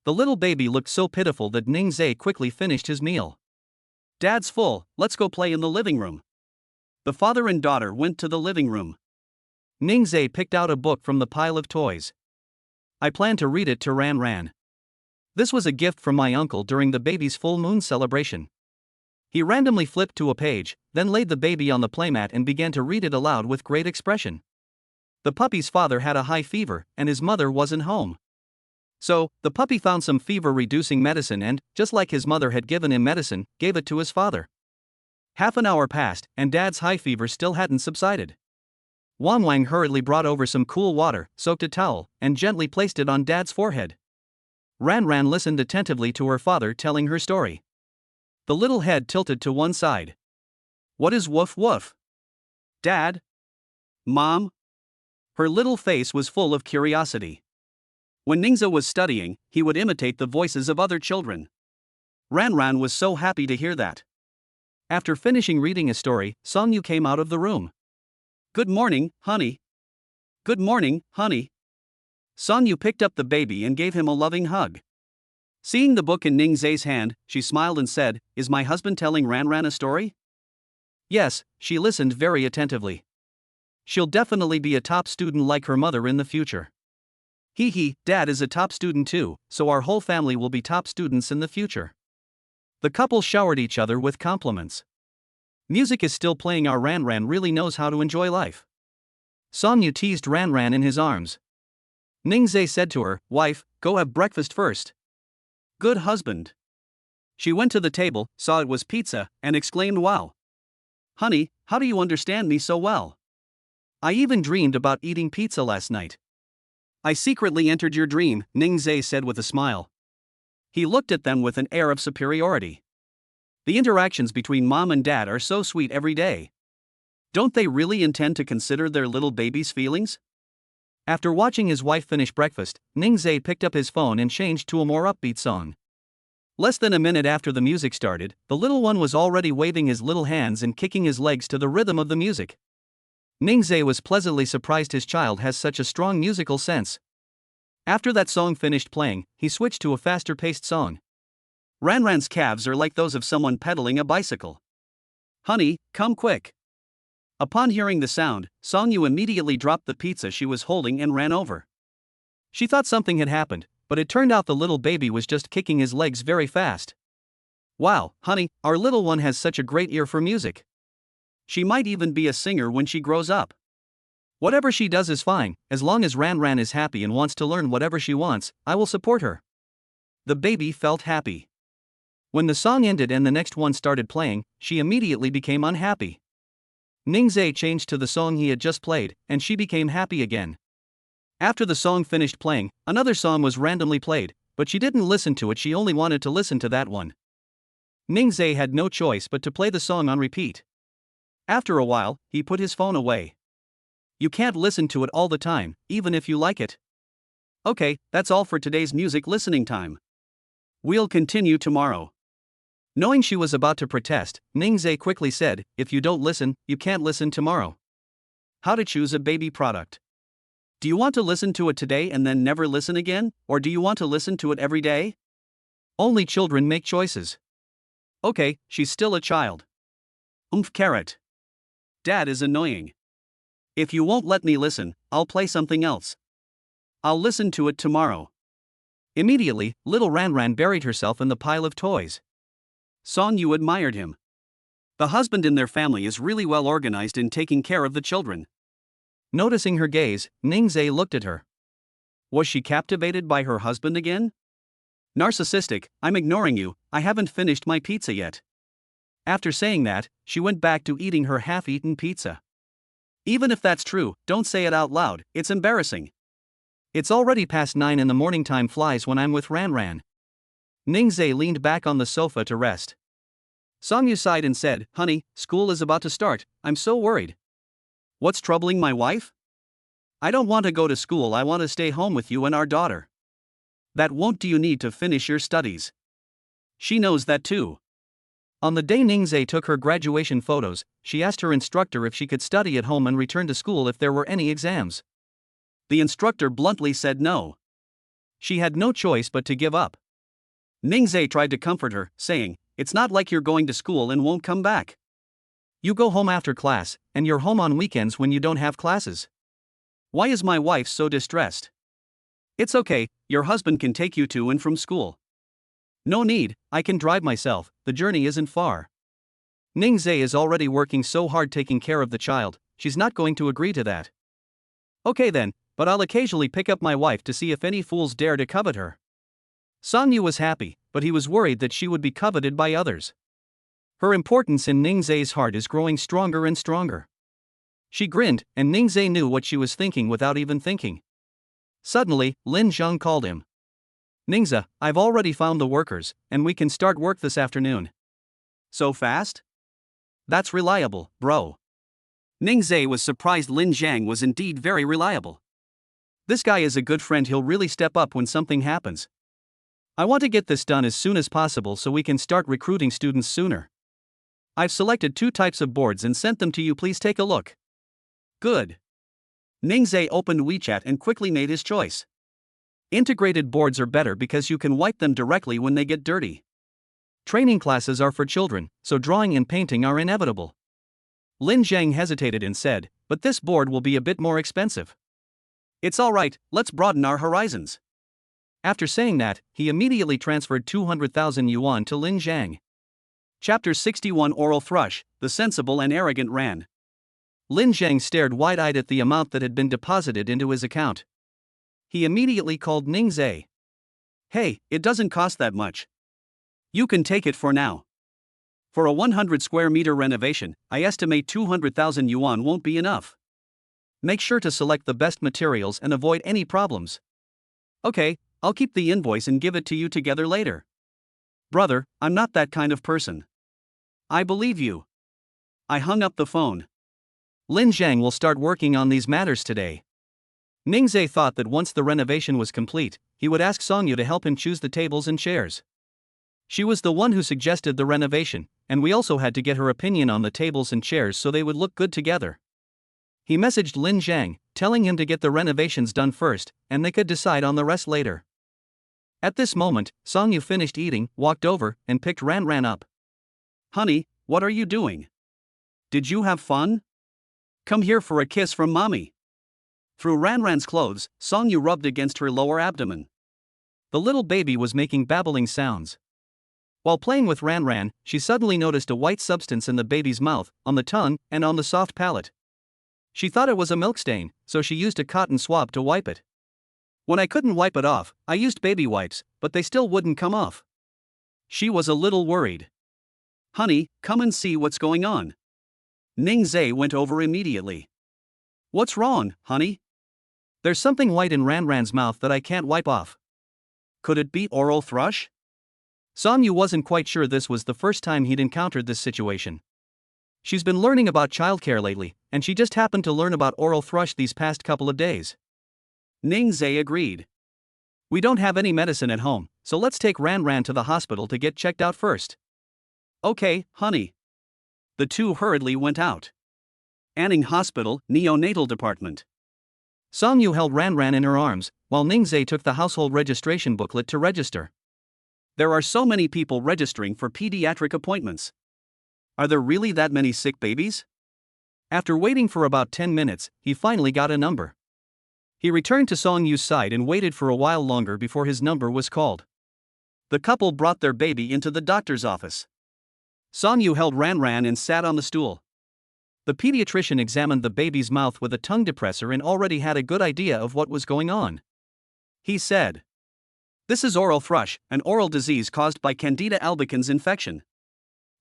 The little baby looked so pitiful that Ningze quickly finished his meal. Dad's full, let's go play in the living room. The father and daughter went to the living room. Ningze picked out a book from the pile of toys. I plan to read it to Ranran. This was a gift from my uncle during the baby's full moon celebration. He randomly flipped to a page, then laid the baby on the playmat and began to read it aloud with great expression. The puppy's father had a high fever, and his mother wasn't home. So, the puppy found some fever-reducing medicine and, just like his mother had given him medicine, gave it to his father. Half an hour passed, and Dad's high fever still hadn't subsided. Wang hurriedly brought over some cool water, soaked a towel, and gently placed it on Dad's forehead. Ranran listened attentively to her father telling her story. The little head tilted to one side. What is woof woof? Dad? Mom? Her little face was full of curiosity. When Ningze was studying, he would imitate the voices of other children. Ranran was so happy to hear that. After finishing reading a story, Songyu came out of the room. Good morning, honey. Good morning, honey. Songyu picked up the baby and gave him a loving hug. Seeing the book in Ningze's hand, she smiled and said, Is my husband telling Ranran a story? Yes, she listened very attentively. She'll definitely be a top student like her mother in the future. Hee, Dad is a top student too, so our whole family will be top students in the future. The couple showered each other with compliments. Music is still playing. Our Ranran really knows how to enjoy life. Songyu teased Ranran in his arms. Ningze said to her, Wife, go have breakfast first. Good husband. She went to the table, saw it was pizza, and exclaimed, Wow. Honey, how do you understand me so well? I even dreamed about eating pizza last night. I secretly entered your dream, Ningze said with a smile. He looked at them with an air of superiority. The interactions between mom and dad are so sweet every day. Don't they really intend to consider their little baby's feelings? After watching his wife finish breakfast, Ningze picked up his phone and changed to a more upbeat song. Less than a minute after the music started, the little one was already waving his little hands and kicking his legs to the rhythm of the music. Ningze was pleasantly surprised his child has such a strong musical sense. After that song finished playing, he switched to a faster-paced song. Ranran's calves are like those of someone pedaling a bicycle. Honey, come quick. Upon hearing the sound, Songyu immediately dropped the pizza she was holding and ran over. She thought something had happened, but it turned out the little baby was just kicking his legs very fast. Wow, honey, our little one has such a great ear for music. She might even be a singer when she grows up. Whatever she does is fine, as long as Ranran is happy and wants to learn whatever she wants, I will support her. The baby felt happy. When the song ended and the next one started playing, she immediately became unhappy. Ningze changed to the song he had just played, and she became happy again. After the song finished playing, another song was randomly played, but she didn't listen to it, she only wanted to listen to that one. Ningze had no choice but to play the song on repeat. After a while, he put his phone away. You can't listen to it all the time, even if you like it. Okay, that's all for today's music listening time. We'll continue tomorrow. Knowing she was about to protest, Ningze quickly said, If you don't listen, you can't listen tomorrow. How to choose a baby product. Do you want to listen to it today and then never listen again, or do you want to listen to it every day? Only children make choices. Okay, she's still a child. Carrot. Dad is annoying. If you won't let me listen, I'll play something else. I'll listen to it tomorrow. Immediately, little Ranran buried herself in the pile of toys. Songyu admired him. The husband in their family is really well organized in taking care of the children. Noticing her gaze, Ningze looked at her. Was she captivated by her husband again? Narcissistic, I'm ignoring you, I haven't finished my pizza yet. After saying that, she went back to eating her half-eaten pizza. Even if that's true, don't say it out loud, it's embarrassing. It's already past 9 in the morning, time flies when I'm with Ranran. Ningzhe leaned back on the sofa to rest. Songyu sighed and said, "Honey, school is about to start, I'm so worried." "What's troubling my wife?" "I don't want to go to school, I want to stay home with you and our daughter." "That won't do, you need to finish your studies." "She knows that too." On the day Ningzhe took her graduation photos, she asked her instructor if she could study at home and return to school if there were any exams. The instructor bluntly said no. She had no choice but to give up. Ningzhe tried to comfort her, saying, "It's not like you're going to school and won't come back. You go home after class, and you're home on weekends when you don't have classes. Why is my wife so distressed?" "It's okay, your husband can take you to and from school." "No need, I can drive myself, the journey isn't far." Ningzhe is already working so hard taking care of the child, she's not going to agree to that. "Okay then, but I'll occasionally pick up my wife to see if any fools dare to covet her." Songyu was happy, but he was worried that she would be coveted by others. Her importance in Ningzhe's heart is growing stronger and stronger. She grinned, and Ningzhe knew what she was thinking without even thinking. Suddenly, Lin Zheng called him. "Ningzhe, I've already found the workers, and we can start work this afternoon." "So fast?" "That's reliable, bro." Ningzhe was surprised Lin Zhang was indeed very reliable. This guy is a good friend, he'll really step up when something happens. "I want to get this done as soon as possible so we can start recruiting students sooner. I've selected 2 types of boards and sent them to you, please take a look." "Good." Ningzhe opened WeChat and quickly made his choice. Integrated boards are better because you can wipe them directly when they get dirty. Training classes are for children, so drawing and painting are inevitable. Lin Zhang hesitated and said, "But this board will be a bit more expensive." "It's alright, let's broaden our horizons." After saying that, he immediately transferred 200,000 yuan to Lin Zhang. Chapter 61 Oral Thrush, the sensible and arrogant Ran. Lin Zhang stared wide-eyed at the amount that had been deposited into his account. He immediately called Ningzhe. "Hey, it doesn't cost that much. You can take it for now. For a 100 square meter renovation, I estimate 200,000 yuan won't be enough. Make sure to select the best materials and avoid any problems." "Okay, I'll keep the invoice and give it to you together later." "Brother, I'm not that kind of person." "I believe you." I hung up the phone. Lin Zhang will start working on these matters today. Ningzhe thought that once the renovation was complete, he would ask Songyu to help him choose the tables and chairs. She was the one who suggested the renovation, and we also had to get her opinion on the tables and chairs so they would look good together. He messaged Lin Zhang, telling him to get the renovations done first, and they could decide on the rest later. At this moment, Songyu finished eating, walked over, and picked Ran up. "Honey, what are you doing? Did you have fun? Come here for a kiss from mommy." Through Ran's clothes, Songyu rubbed against her lower abdomen. The little baby was making babbling sounds. While playing with Ran, she suddenly noticed a white substance in the baby's mouth, on the tongue, and on the soft palate. She thought it was a milk stain, so she used a cotton swab to wipe it. When I couldn't wipe it off, I used baby wipes, but they still wouldn't come off. She was a little worried. "Honey, come and see what's going on." Ningzhe went over immediately. "What's wrong, honey?" "There's something white in Ran's mouth that I can't wipe off." Could it be oral thrush? Songyu wasn't quite sure this was the first time he'd encountered this situation. She's been learning about childcare lately, and she just happened to learn about oral thrush these past couple of days. Ningzhe agreed. "We don't have any medicine at home, so let's take Ran to the hospital to get checked out first." "Okay, honey." The two hurriedly went out. Anning Hospital, Neonatal Department. Songyu held Ran in her arms, while Ningzhe took the household registration booklet to register. There are so many people registering for pediatric appointments. Are there really that many sick babies? After waiting for about 10 minutes, he finally got a number. He returned to Songyu's side and waited for a while longer before his number was called. The couple brought their baby into the doctor's office. Songyu held Ran and sat on the stool. The pediatrician examined the baby's mouth with a tongue depressor and already had a good idea of what was going on. He said, "This is oral thrush, an oral disease caused by Candida albicans infection.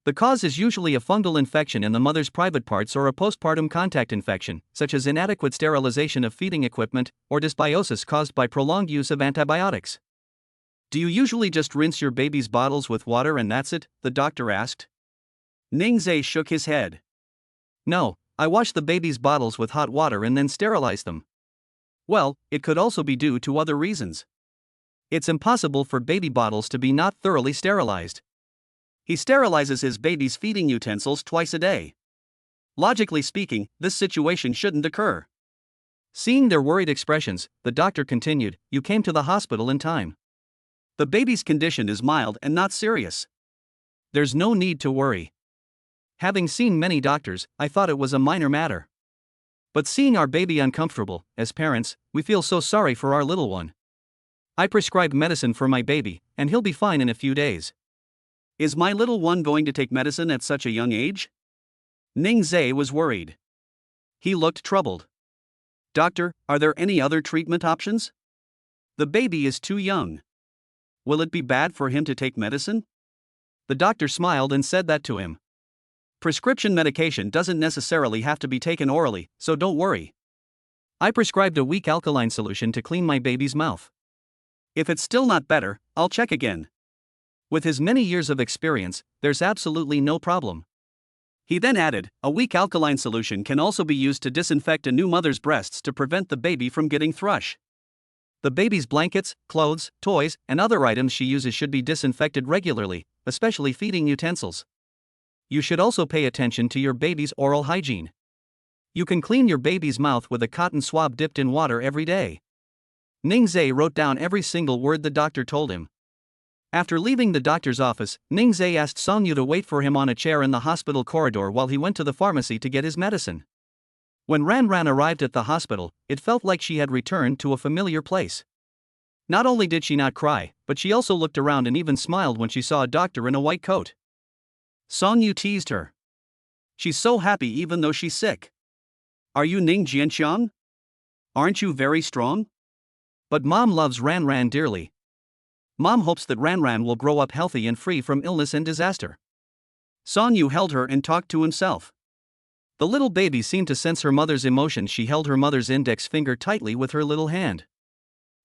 The cause is usually a fungal infection in the mother's private parts or a postpartum contact infection, such as inadequate sterilization of feeding equipment, or dysbiosis caused by prolonged use of antibiotics. Do you usually just rinse your baby's bottles with water and that's it? The doctor asked. Ningzhe shook his head. No, I wash the baby's bottles with hot water and then sterilize them. Well, it could also be due to other reasons. It's impossible for baby bottles to be not thoroughly sterilized. He sterilizes his baby's feeding utensils twice a day. Logically speaking, this situation shouldn't occur. Seeing their worried expressions, the doctor continued, You came to the hospital in time. The baby's condition is mild and not serious. There's no need to worry. Having seen many doctors, I thought it was a minor matter. But seeing our baby uncomfortable, as parents, we feel so sorry for our little one. I prescribed medicine for my baby, and he'll be fine in a few days. Is my little one going to take medicine at such a young age? Ningzhe was worried. He looked troubled. Doctor, are there any other treatment options? The baby is too young. Will it be bad for him to take medicine? The doctor smiled and said that to him. Prescription medication doesn't necessarily have to be taken orally, so don't worry. I prescribed a weak alkaline solution to clean my baby's mouth. If it's still not better, I'll check again. With his many years of experience, there's absolutely no problem. He then added, a weak alkaline solution can also be used to disinfect a new mother's breasts to prevent the baby from getting thrush. The baby's blankets, clothes, toys, and other items she uses should be disinfected regularly, especially feeding utensils. You should also pay attention to your baby's oral hygiene. You can clean your baby's mouth with a cotton swab dipped in water every day. Ningzhe wrote down every single word the doctor told him. After leaving the doctor's office, Ningzhe asked Songyu to wait for him on a chair in the hospital corridor while he went to the pharmacy to get his medicine. When Ranran arrived at the hospital, it felt like she had returned to a familiar place. Not only did she not cry, but she also looked around and even smiled when she saw a doctor in a white coat. Songyu teased her. She's so happy even though she's sick. Are you Ning Jianxiang? Aren't you very strong? But Mom loves Ranran dearly. Mom hopes that Ranran will grow up healthy and free from illness and disaster. Songyu held her and talked to himself. The little baby seemed to sense her mother's emotions. She held her mother's index finger tightly with her little hand.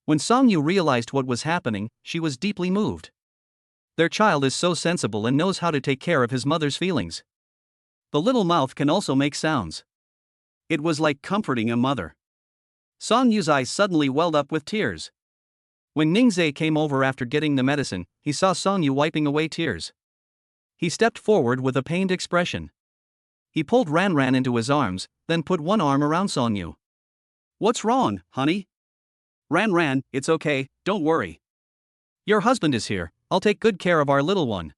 When Songyu realized what was happening, she was deeply moved. Their child is so sensible and knows how to take care of his mother's feelings. The little mouth can also make sounds. It was like comforting a mother. Songyu's eyes suddenly welled up with tears. When Ningzhe came over after getting the medicine, he saw Songyu wiping away tears. He stepped forward with a pained expression. He pulled Ranran into his arms, then put one arm around Songyu. What's wrong, honey? Ranran, it's okay, don't worry. Your husband is here, I'll take good care of our little one.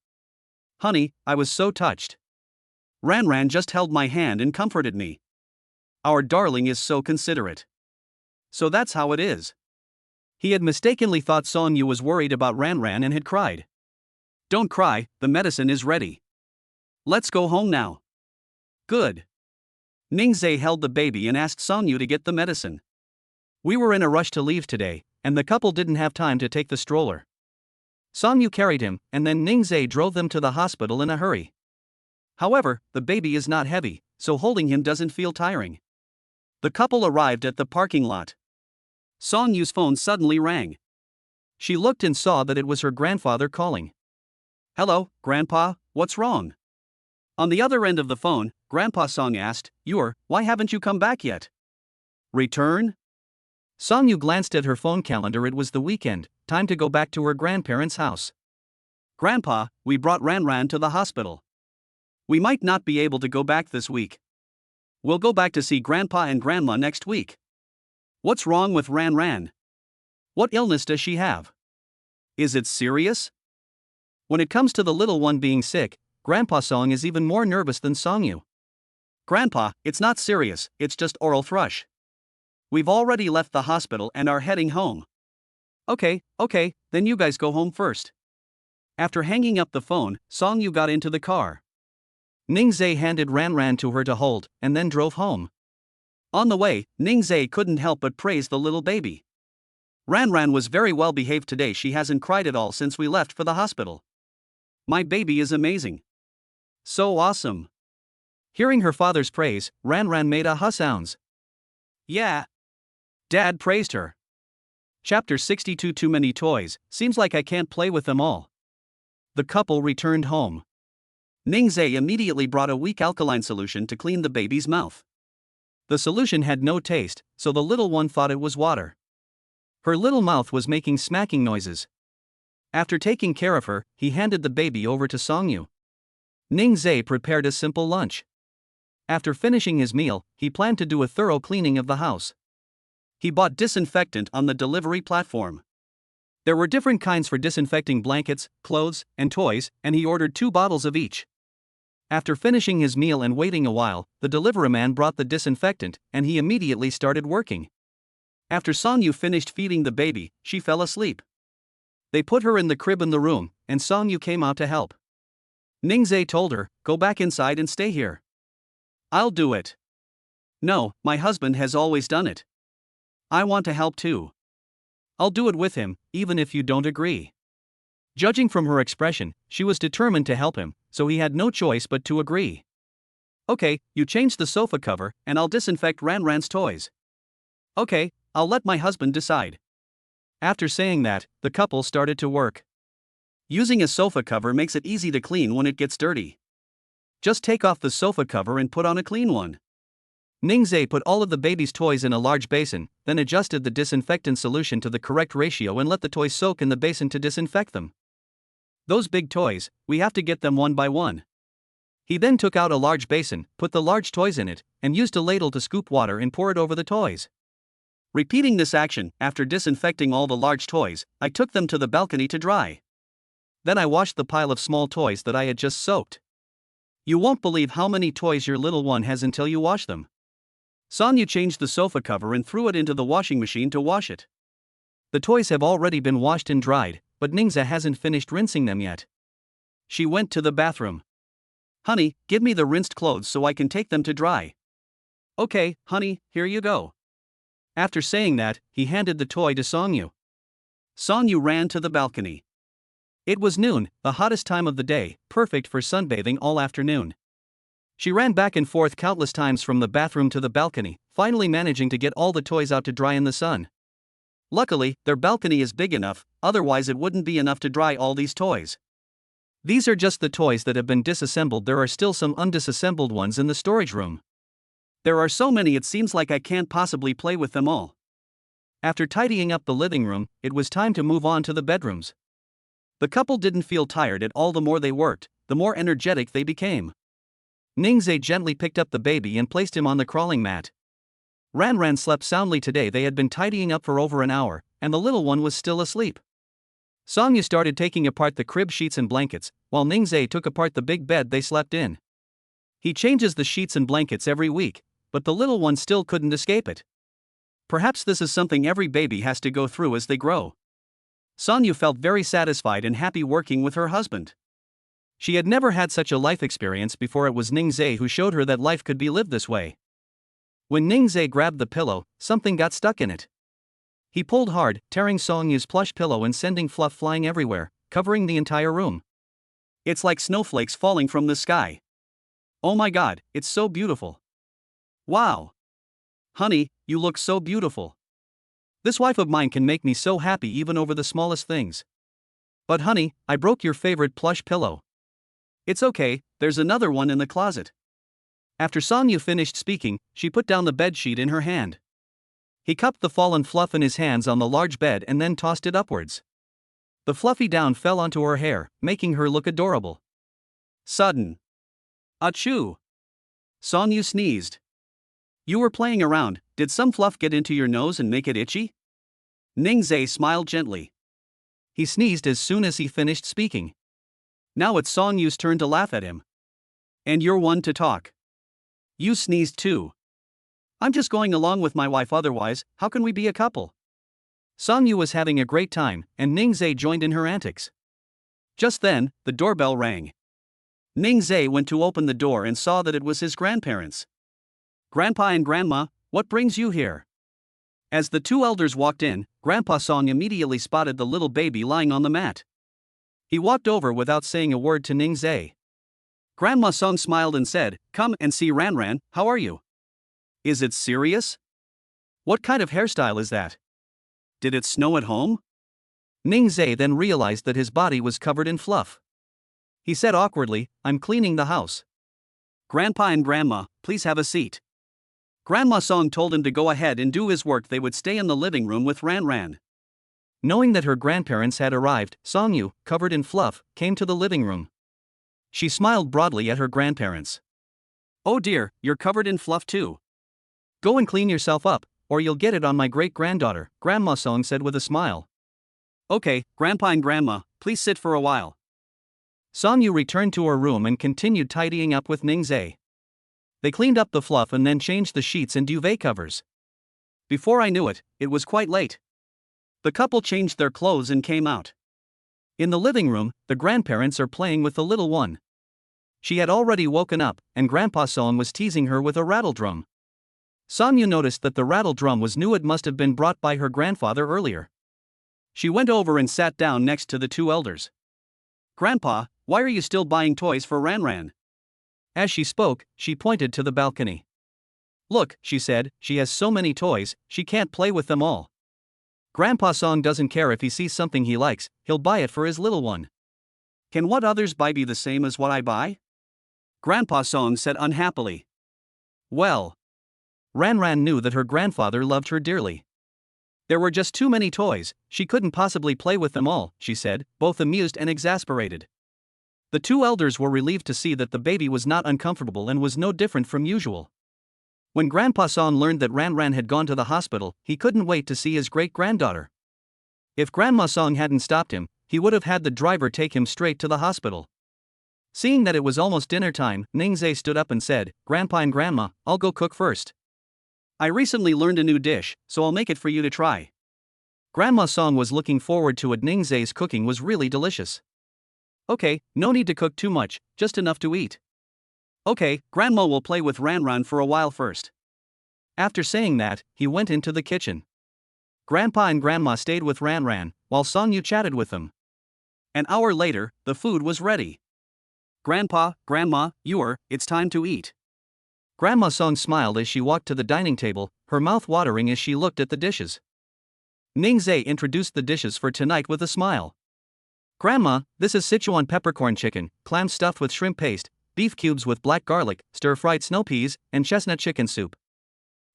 Honey, I was so touched. Ranran just held my hand and comforted me. Our darling is so considerate. So that's how it is. He had mistakenly thought Songyu was worried about Ranran and had cried. Don't cry, the medicine is ready. Let's go home now. Good. Ningzhe held the baby and asked Songyu to get the medicine. We were in a rush to leave today, and the couple didn't have time to take the stroller. Songyu carried him, and then Ningzhe drove them to the hospital in a hurry. However, the baby is not heavy, so holding him doesn't feel tiring. The couple arrived at the parking lot. Songyu's phone suddenly rang. She looked and saw that it was her grandfather calling. Hello, Grandpa, what's wrong? On the other end of the phone, Grandpa Song asked, why haven't you come back yet? Return? Songyu glanced at her phone calendar. It was the weekend, time to go back to her grandparents' house. Grandpa, we brought Ranran to the hospital. We might not be able to go back this week. We'll go back to see Grandpa and Grandma next week. What's wrong with Ranran? What illness does she have? Is it serious? When it comes to the little one being sick, Grandpa Song is even more nervous than Songyu. Grandpa, it's not serious, it's just oral thrush. We've already left the hospital and are heading home. Okay, then you guys go home first. After hanging up the phone, Songyu got into the car. Ningzhe handed Ranran to her to hold, and then drove home. On the way, Ningzhe couldn't help but praise the little baby. Ranran was very well behaved today. She hasn't cried at all since we left for the hospital. My baby is amazing. So awesome. Hearing her father's praise, Ranran made aha sounds. Yeah. Dad praised her. Chapter 62 Too many toys, seems like I can't play with them all. The couple returned home. Ningzhe immediately brought a weak alkaline solution to clean the baby's mouth. The solution had no taste, so the little one thought it was water. Her little mouth was making smacking noises. After taking care of her, he handed the baby over to Songyu. Ningzhe prepared a simple lunch. After finishing his meal, he planned to do a thorough cleaning of the house. He bought disinfectant on the delivery platform. There were different kinds for disinfecting blankets, clothes, and toys, and he ordered 2 bottles of each. After finishing his meal and waiting a while, the delivery man brought the disinfectant, and he immediately started working. After Songyu finished feeding the baby, she fell asleep. They put her in the crib in the room, and Songyu came out to help. Ningzhe told her, "Go back inside and stay here." "I'll do it." "No, my husband has always done it. I want to help too." "I'll do it with him, even if you don't agree." Judging from her expression, she was determined to help him, so he had no choice but to agree. "Okay, you change the sofa cover, and I'll disinfect Ranran's toys." "Okay, I'll let my husband decide." After saying that, the couple started to work. Using a sofa cover makes it easy to clean when it gets dirty. Just take off the sofa cover and put on a clean one. Ningzhe put all of the baby's toys in a large basin, then adjusted the disinfectant solution to the correct ratio and let the toys soak in the basin to disinfect them. "Those big toys, we have to get them one by one." He then took out a large basin, put the large toys in it, and used a ladle to scoop water and pour it over the toys. Repeating this action, after disinfecting all the large toys, I took them to the balcony to dry. Then I washed the pile of small toys that I had just soaked. You won't believe how many toys your little one has until you wash them. Songyu changed the sofa cover and threw it into the washing machine to wash it. The toys have already been washed and dried, but Ningzhe hasn't finished rinsing them yet. She went to the bathroom. "Honey, give me the rinsed clothes so I can take them to dry." "Okay, honey, here you go." After saying that, he handed the toy to Songyu. Songyu ran to the balcony. It was noon, the hottest time of the day, perfect for sunbathing all afternoon. She ran back and forth countless times from the bathroom to the balcony, finally managing to get all the toys out to dry in the sun. Luckily, their balcony is big enough, otherwise it wouldn't be enough to dry all these toys. These are just the toys that have been disassembled. There are still some undisassembled ones in the storage room. There are so many it seems like I can't possibly play with them all. After tidying up the living room, it was time to move on to the bedrooms. The couple didn't feel tired at all. The more they worked, the more energetic they became. Ningzhe gently picked up the baby and placed him on the crawling mat. Ranran slept soundly today. They had been tidying up for over an hour, and the little one was still asleep. Songyu started taking apart the crib sheets and blankets, while Ningzhe took apart the big bed they slept in. He changes the sheets and blankets every week, but the little one still couldn't escape it. Perhaps this is something every baby has to go through as they grow. Songyu felt very satisfied and happy working with her husband. She had never had such a life experience before. It was Ningzhe who showed her that life could be lived this way. When Ningzhe grabbed the pillow, something got stuck in it. He pulled hard, tearing Songyu's plush pillow and sending fluff flying everywhere, covering the entire room. "It's like snowflakes falling from the sky. Oh my god, it's so beautiful. Wow. Honey, you look so beautiful. This wife of mine can make me so happy even over the smallest things. But honey, I broke your favorite plush pillow." "It's okay, there's another one in the closet." After Songyu finished speaking, she put down the bed sheet in her hand. He cupped the fallen fluff in his hands on the large bed and then tossed it upwards. The fluffy down fell onto her hair, making her look adorable. Sudden. Achoo! Songyu sneezed. "You were playing around, did some fluff get into your nose and make it itchy?" Ningzhe smiled gently. He sneezed as soon as he finished speaking. Now it's Songyu's turn to laugh at him. "And you're one to talk. You sneezed too." "I'm just going along with my wife, otherwise, how can we be a couple?" Songyu was having a great time, and Ningzhe joined in her antics. Just then, the doorbell rang. Ningzhe went to open the door and saw that it was his grandparents. "Grandpa and Grandma, what brings you here?" As the 2 elders walked in, Grandpa Song immediately spotted the little baby lying on the mat. He walked over without saying a word to Ningzhe. Grandma Song smiled and said, "Come and see Ranran, how are you?" "Is it serious? What kind of hairstyle is that?" Did it snow at home? Ningzhe then realized that his body was covered in fluff. He said awkwardly, I'm cleaning the house. Grandpa and Grandma, please have a seat. Grandma Song told him to go ahead and do his work. They would stay in the living room with Ran. Knowing that her grandparents had arrived, Songyu, covered in fluff, came to the living room. She smiled broadly at her grandparents. Oh dear, you're covered in fluff too. Go and clean yourself up, or you'll get it on my great-granddaughter, Grandma Song said with a smile. Okay, Grandpa and Grandma, please sit for a while. Songyu returned to her room and continued tidying up with Ningzhe. They cleaned up the fluff and then changed the sheets and duvet covers. Before I knew it, it was quite late. The couple changed their clothes and came out. In the living room, the grandparents are playing with the little one. She had already woken up, and Grandpa Song was teasing her with a rattle drum. Songyu noticed that the rattle drum was new. It must have been brought by her grandfather earlier. She went over and sat down next to the two elders. Grandpa, why are you still buying toys for Ran? As she spoke, she pointed to the balcony. Look, she said, she has so many toys, she can't play with them all. Grandpa Song doesn't care if he sees something he likes, he'll buy it for his little one. Can what others buy be the same as what I buy? Grandpa Song said unhappily. Well. Ran knew that her grandfather loved her dearly. There were just too many toys, she couldn't possibly play with them all, she said, both amused and exasperated. The two elders were relieved to see that the baby was not uncomfortable and was no different from usual. When Grandpa Song learned that Ran had gone to the hospital, he couldn't wait to see his great-granddaughter. If Grandma Song hadn't stopped him, he would have had the driver take him straight to the hospital. Seeing that it was almost dinner time, Ningzhe stood up and said, Grandpa and Grandma, I'll go cook first. I recently learned a new dish, so I'll make it for you to try. Grandma Song was looking forward to it. Ningzhe's cooking was really delicious. Okay, no need to cook too much, just enough to eat. Okay, Grandma will play with Ran for a while first. After saying that, he went into the kitchen. Grandpa and Grandma stayed with Ran, while Songyu chatted with them. An hour later, the food was ready. Grandpa, Grandma, it's time to eat. Grandma Song smiled as she walked to the dining table, her mouth watering as she looked at the dishes. Ningzhe introduced the dishes for tonight with a smile. Grandma, this is Sichuan peppercorn chicken, clam stuffed with shrimp paste, beef cubes with black garlic, stir-fried snow peas, and chestnut chicken soup.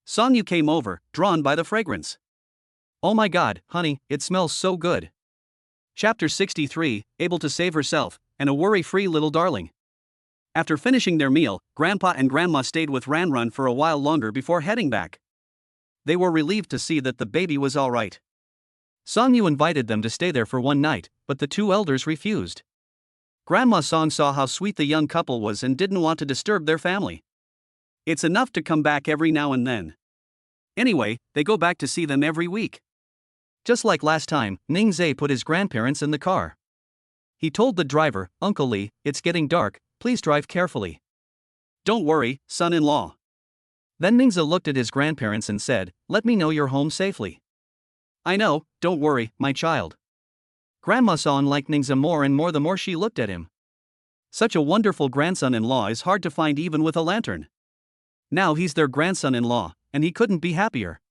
Songyu came over, drawn by the fragrance. Oh my god, honey, it smells so good. Chapter 63, able to save herself, and a worry-free little darling. After finishing their meal, Grandpa and Grandma stayed with Ran for a while longer before heading back. They were relieved to see that the baby was all right. Songyu invited them to stay there for one night, but the two elders refused. Grandma Song saw how sweet the young couple was and didn't want to disturb their family. It's enough to come back every now and then. Anyway, they go back to see them every week. Just like last time, Ningzhe put his grandparents in the car. He told the driver, Uncle Lee, it's getting dark, please drive carefully. Don't worry, son-in-law. Then Ningzhe looked at his grandparents and said, let me know you're home safely. I know, don't worry, my child. Grandma Song liked Ningzhe more and more the more she looked at him. Such a wonderful grandson-in-law is hard to find even with a lantern. Now he's their grandson-in-law, and he couldn't be happier.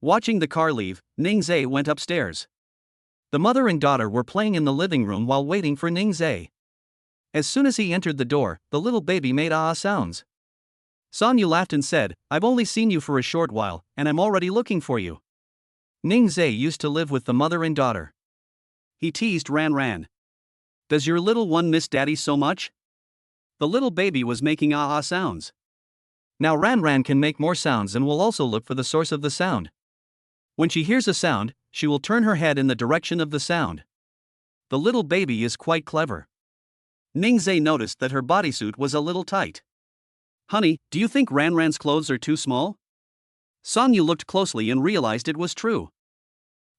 Watching the car leave, Ningzhe went upstairs. The mother and daughter were playing in the living room while waiting for Ningzhe. As soon as he entered the door, the little baby made ah sounds. Songyu laughed and said, I've only seen you for a short while, and I'm already looking for you. Ningzhe used to live with the mother and daughter. He teased Ran. Does your little one miss daddy so much? The little baby was making ah sounds. Now Ran can make more sounds and will also look for the source of the sound. When she hears a sound, she will turn her head in the direction of the sound. The little baby is quite clever. Ningzhe noticed that her bodysuit was a little tight. Honey, do you think Ran's clothes are too small? Songyu looked closely and realized it was true.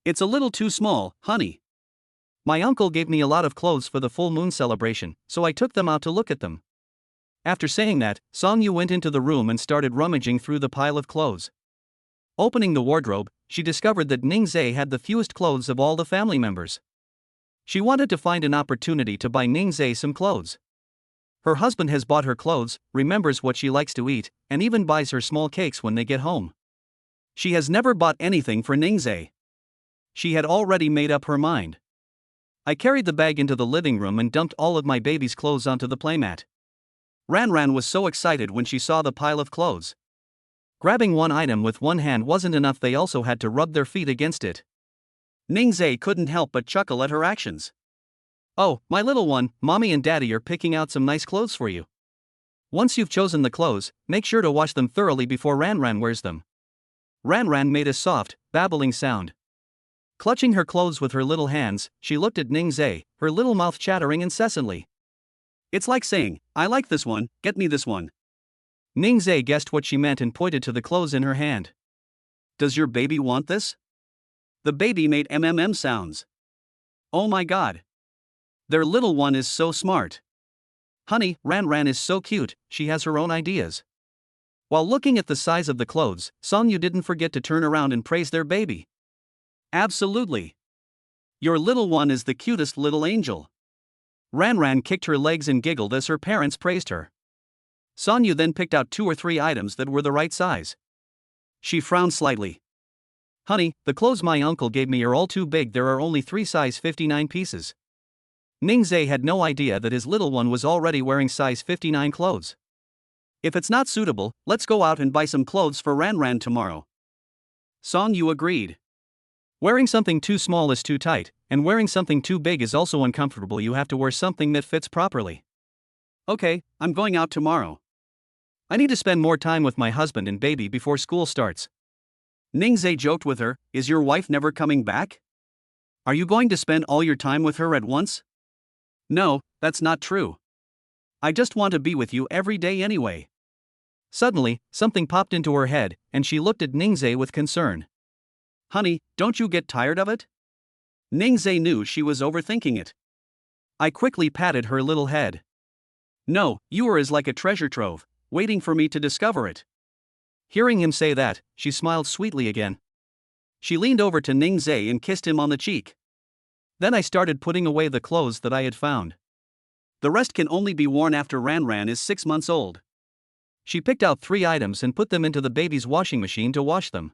It's a little too small, honey. My uncle gave me a lot of clothes for the full moon celebration, so I took them out to look at them. After saying that, Songyu went into the room and started rummaging through the pile of clothes. Opening the wardrobe, she discovered that Ningzhe had the fewest clothes of all the family members. She wanted to find an opportunity to buy Ningzhe some clothes. Her husband has bought her clothes, remembers what she likes to eat, and even buys her small cakes when they get home. She has never bought anything for Ningzhe. She had already made up her mind. I carried the bag into the living room and dumped all of my baby's clothes onto the playmat. Ran was so excited when she saw the pile of clothes. Grabbing one item with one hand wasn't enough, they also had to rub their feet against it. Ningzhe couldn't help but chuckle at her actions. "Oh, my little one, mommy and daddy are picking out some nice clothes for you. Once you've chosen the clothes, make sure to wash them thoroughly before Ran wears them." Ran made a soft, babbling sound. Clutching her clothes with her little hands, she looked at Ningzhe, her little mouth chattering incessantly. "It's like saying, 'I like this one, get me this one.'" Ningzhe guessed what she meant and pointed to the clothes in her hand. "Does your baby want this?" The baby made sounds. "Oh my god. Their little one is so smart. Honey, Ran is so cute, she has her own ideas." While looking at the size of the clothes, Songyu didn't forget to turn around and praise their baby. "Absolutely. Your little one is the cutest little angel." Ran kicked her legs and giggled as her parents praised her. Songyu then picked out 2 or 3 items that were the right size. She frowned slightly. "Honey, the clothes my uncle gave me are all too big, there are only 3 size 59 pieces." Ningzhe had no idea that his little one was already wearing size 59 clothes. "If it's not suitable, let's go out and buy some clothes for Ran tomorrow." Songyu agreed. Wearing something too small is too tight, and wearing something too big is also uncomfortable. You have to wear something that fits properly. "Okay, I'm going out tomorrow. I need to spend more time with my husband and baby before school starts." Ningzhe joked with her, "Is your wife never coming back? Are you going to spend all your time with her at once?" "No, that's not true. I just want to be with you every day anyway." Suddenly, something popped into her head, and she looked at Ningzhe with concern. "Honey, don't you get tired of it?" Ningzhe knew she was overthinking it. I quickly patted her little head. "No, you are like a treasure trove, waiting for me to discover it." Hearing him say that, she smiled sweetly again. She leaned over to Ningzhe and kissed him on the cheek. Then I started putting away the clothes that I had found. The rest can only be worn after Ran is 6 months old. She picked out 3 items and put them into the baby's washing machine to wash them.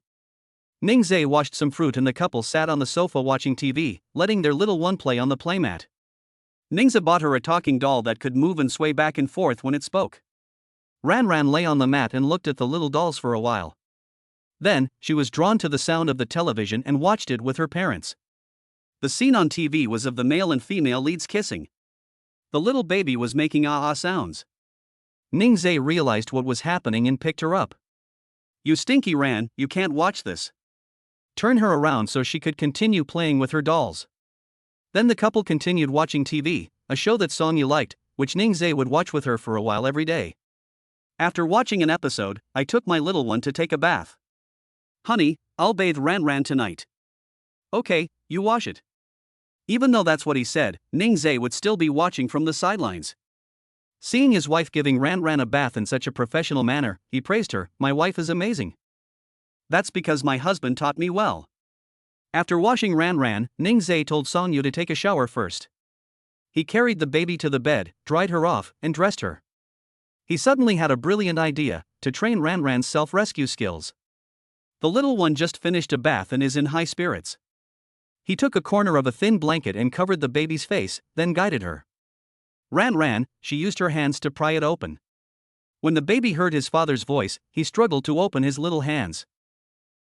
Ningzhe washed some fruit and the couple sat on the sofa watching TV, letting their little one play on the playmat. Ningzhe bought her a talking doll that could move and sway back and forth when it spoke. Ran lay on the mat and looked at the little dolls for a while. Then, she was drawn to the sound of the television and watched it with her parents. The scene on TV was of the male and female leads kissing. The little baby was making ah-ah sounds. Ningzhe realized what was happening and picked her up. "You stinky Ran, you can't watch this." Turn her around so she could continue playing with her dolls. Then the couple continued watching TV, a show that Songyu liked, which Ningzhe would watch with her for a while every day. After watching an episode, I took my little one to take a bath. "Honey, I'll bathe Ran tonight." "Okay, you wash it." Even though that's what he said, Ningzhe would still be watching from the sidelines. Seeing his wife giving Ran a bath in such a professional manner, he praised her, "My wife is amazing. That's because my husband taught me well." After washing Ran, Ningzhe told Songyu to take a shower first. He carried the baby to the bed, dried her off, and dressed her. He suddenly had a brilliant idea, to train Ran's self-rescue skills. The little one just finished a bath and is in high spirits. He took a corner of a thin blanket and covered the baby's face, then guided her. Ran, she used her hands to pry it open. When the baby heard his father's voice, he struggled to open his little hands.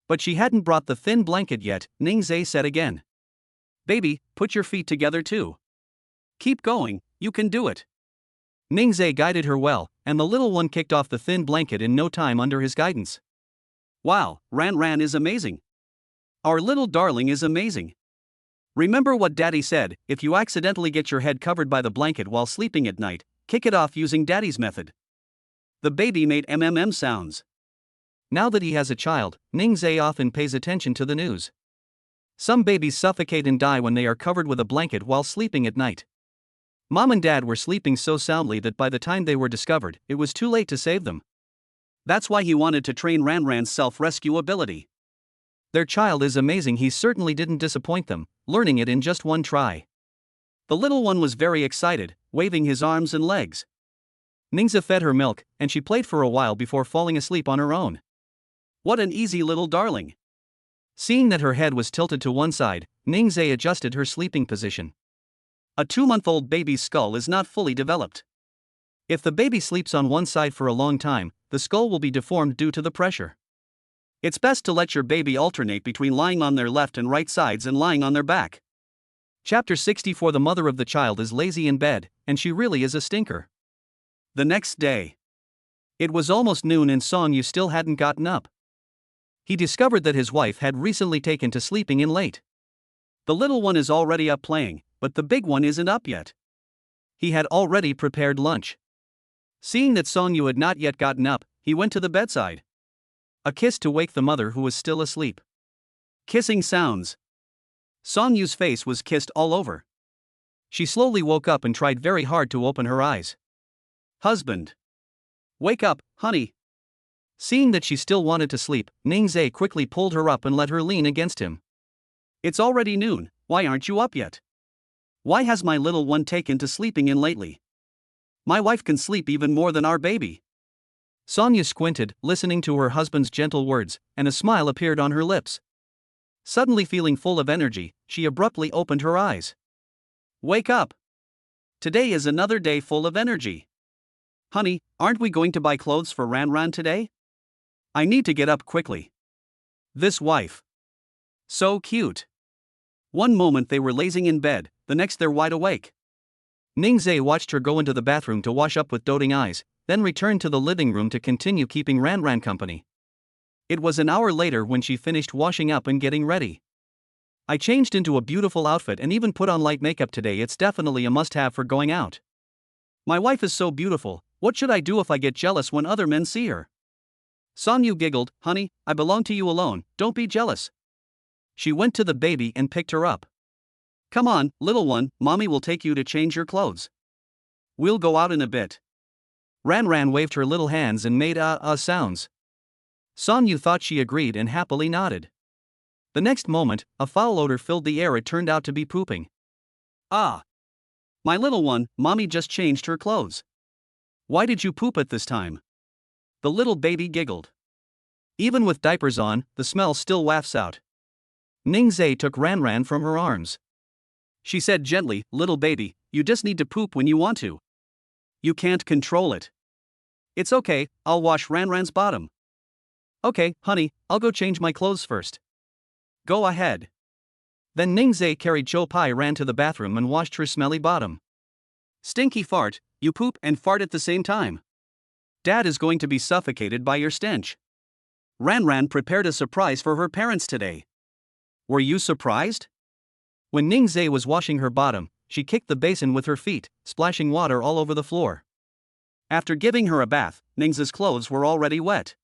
But she hadn't brought the thin blanket yet, Ningzhe said again. "Baby, put your feet together too. Keep going, you can do it." Ningzhe guided her well, and the little one kicked off the thin blanket in no time under his guidance. "Wow, Ran is amazing. Our little darling is amazing. Remember what Daddy said, if you accidentally get your head covered by the blanket while sleeping at night, kick it off using Daddy's method." The baby made sounds. Now that he has a child, Ningzhe often pays attention to the news. Some babies suffocate and die when they are covered with a blanket while sleeping at night. Mom and Dad were sleeping so soundly that by the time they were discovered, it was too late to save them. That's why he wanted to train Ran's self-rescue ability. Their child is amazing. He certainly didn't disappoint them, learning it in just one try. The little one was very excited, waving his arms and legs. Ningzhe fed her milk, and she played for a while before falling asleep on her own. What an easy little darling. Seeing that her head was tilted to one side, Ningzhe adjusted her sleeping position. A 2-month-old baby's skull is not fully developed. If the baby sleeps on one side for a long time, the skull will be deformed due to the pressure. It's best to let your baby alternate between lying on their left and right sides and lying on their back. Chapter 64. The mother of the child is lazy in bed, and she really is a stinker. The next day. It was almost noon and Song Yu still hadn't gotten up. He discovered that his wife had recently taken to sleeping in late. The little one is already up playing, but the big one isn't up yet. He had already prepared lunch. Seeing that Song Yu had not yet gotten up, he went to the bedside. A kiss to wake the mother who was still asleep. Kissing sounds. Song Yu's face was kissed all over. She slowly woke up and tried very hard to open her eyes. Husband. Wake up, honey. Seeing that she still wanted to sleep, Ningzhe quickly pulled her up and let her lean against him. It's already noon, why aren't you up yet? Why has my little one taken to sleeping in lately? My wife can sleep even more than our baby. Song Yu squinted, listening to her husband's gentle words, and a smile appeared on her lips. Suddenly feeling full of energy, she abruptly opened her eyes. Wake up! Today is another day full of energy. Honey, aren't we going to buy clothes for Ran today? I need to get up quickly. This wife. So cute. One moment they were lazing in bed, the next they're wide awake. Ningzhe watched her go into the bathroom to wash up with doting eyes, then returned to the living room to continue keeping Ran company. It was an hour later when she finished washing up and getting ready. I changed into a beautiful outfit and even put on light makeup today. It's definitely a must-have for going out. My wife is so beautiful, what should I do if I get jealous when other men see her? Song Yu giggled, honey, I belong to you alone, don't be jealous. She went to the baby and picked her up. Come on, little one, mommy will take you to change your clothes. We'll go out in a bit. Ran waved her little hands and made sounds. Song Yu thought she agreed and happily nodded. The next moment, a foul odor filled the air. It turned out to be pooping. Ah! My little one, mommy just changed her clothes. Why did you poop at this time? The little baby giggled. Even with diapers on, the smell still wafts out. Ningzhe took Ran from her arms. She said gently, little baby, you just need to poop when you want to. You can't control it. It's okay, I'll wash Ran's bottom. Okay, honey, I'll go change my clothes first. Go ahead. Then Ningzhe carried Cho Pai ran to the bathroom and washed her smelly bottom. Stinky fart, you poop and fart at the same time. Dad is going to be suffocated by your stench. Ran prepared a surprise for her parents today. Were you surprised? When Ningzhe was washing her bottom, she kicked the basin with her feet, splashing water all over the floor. After giving her a bath, Ningzhe's clothes were already wet.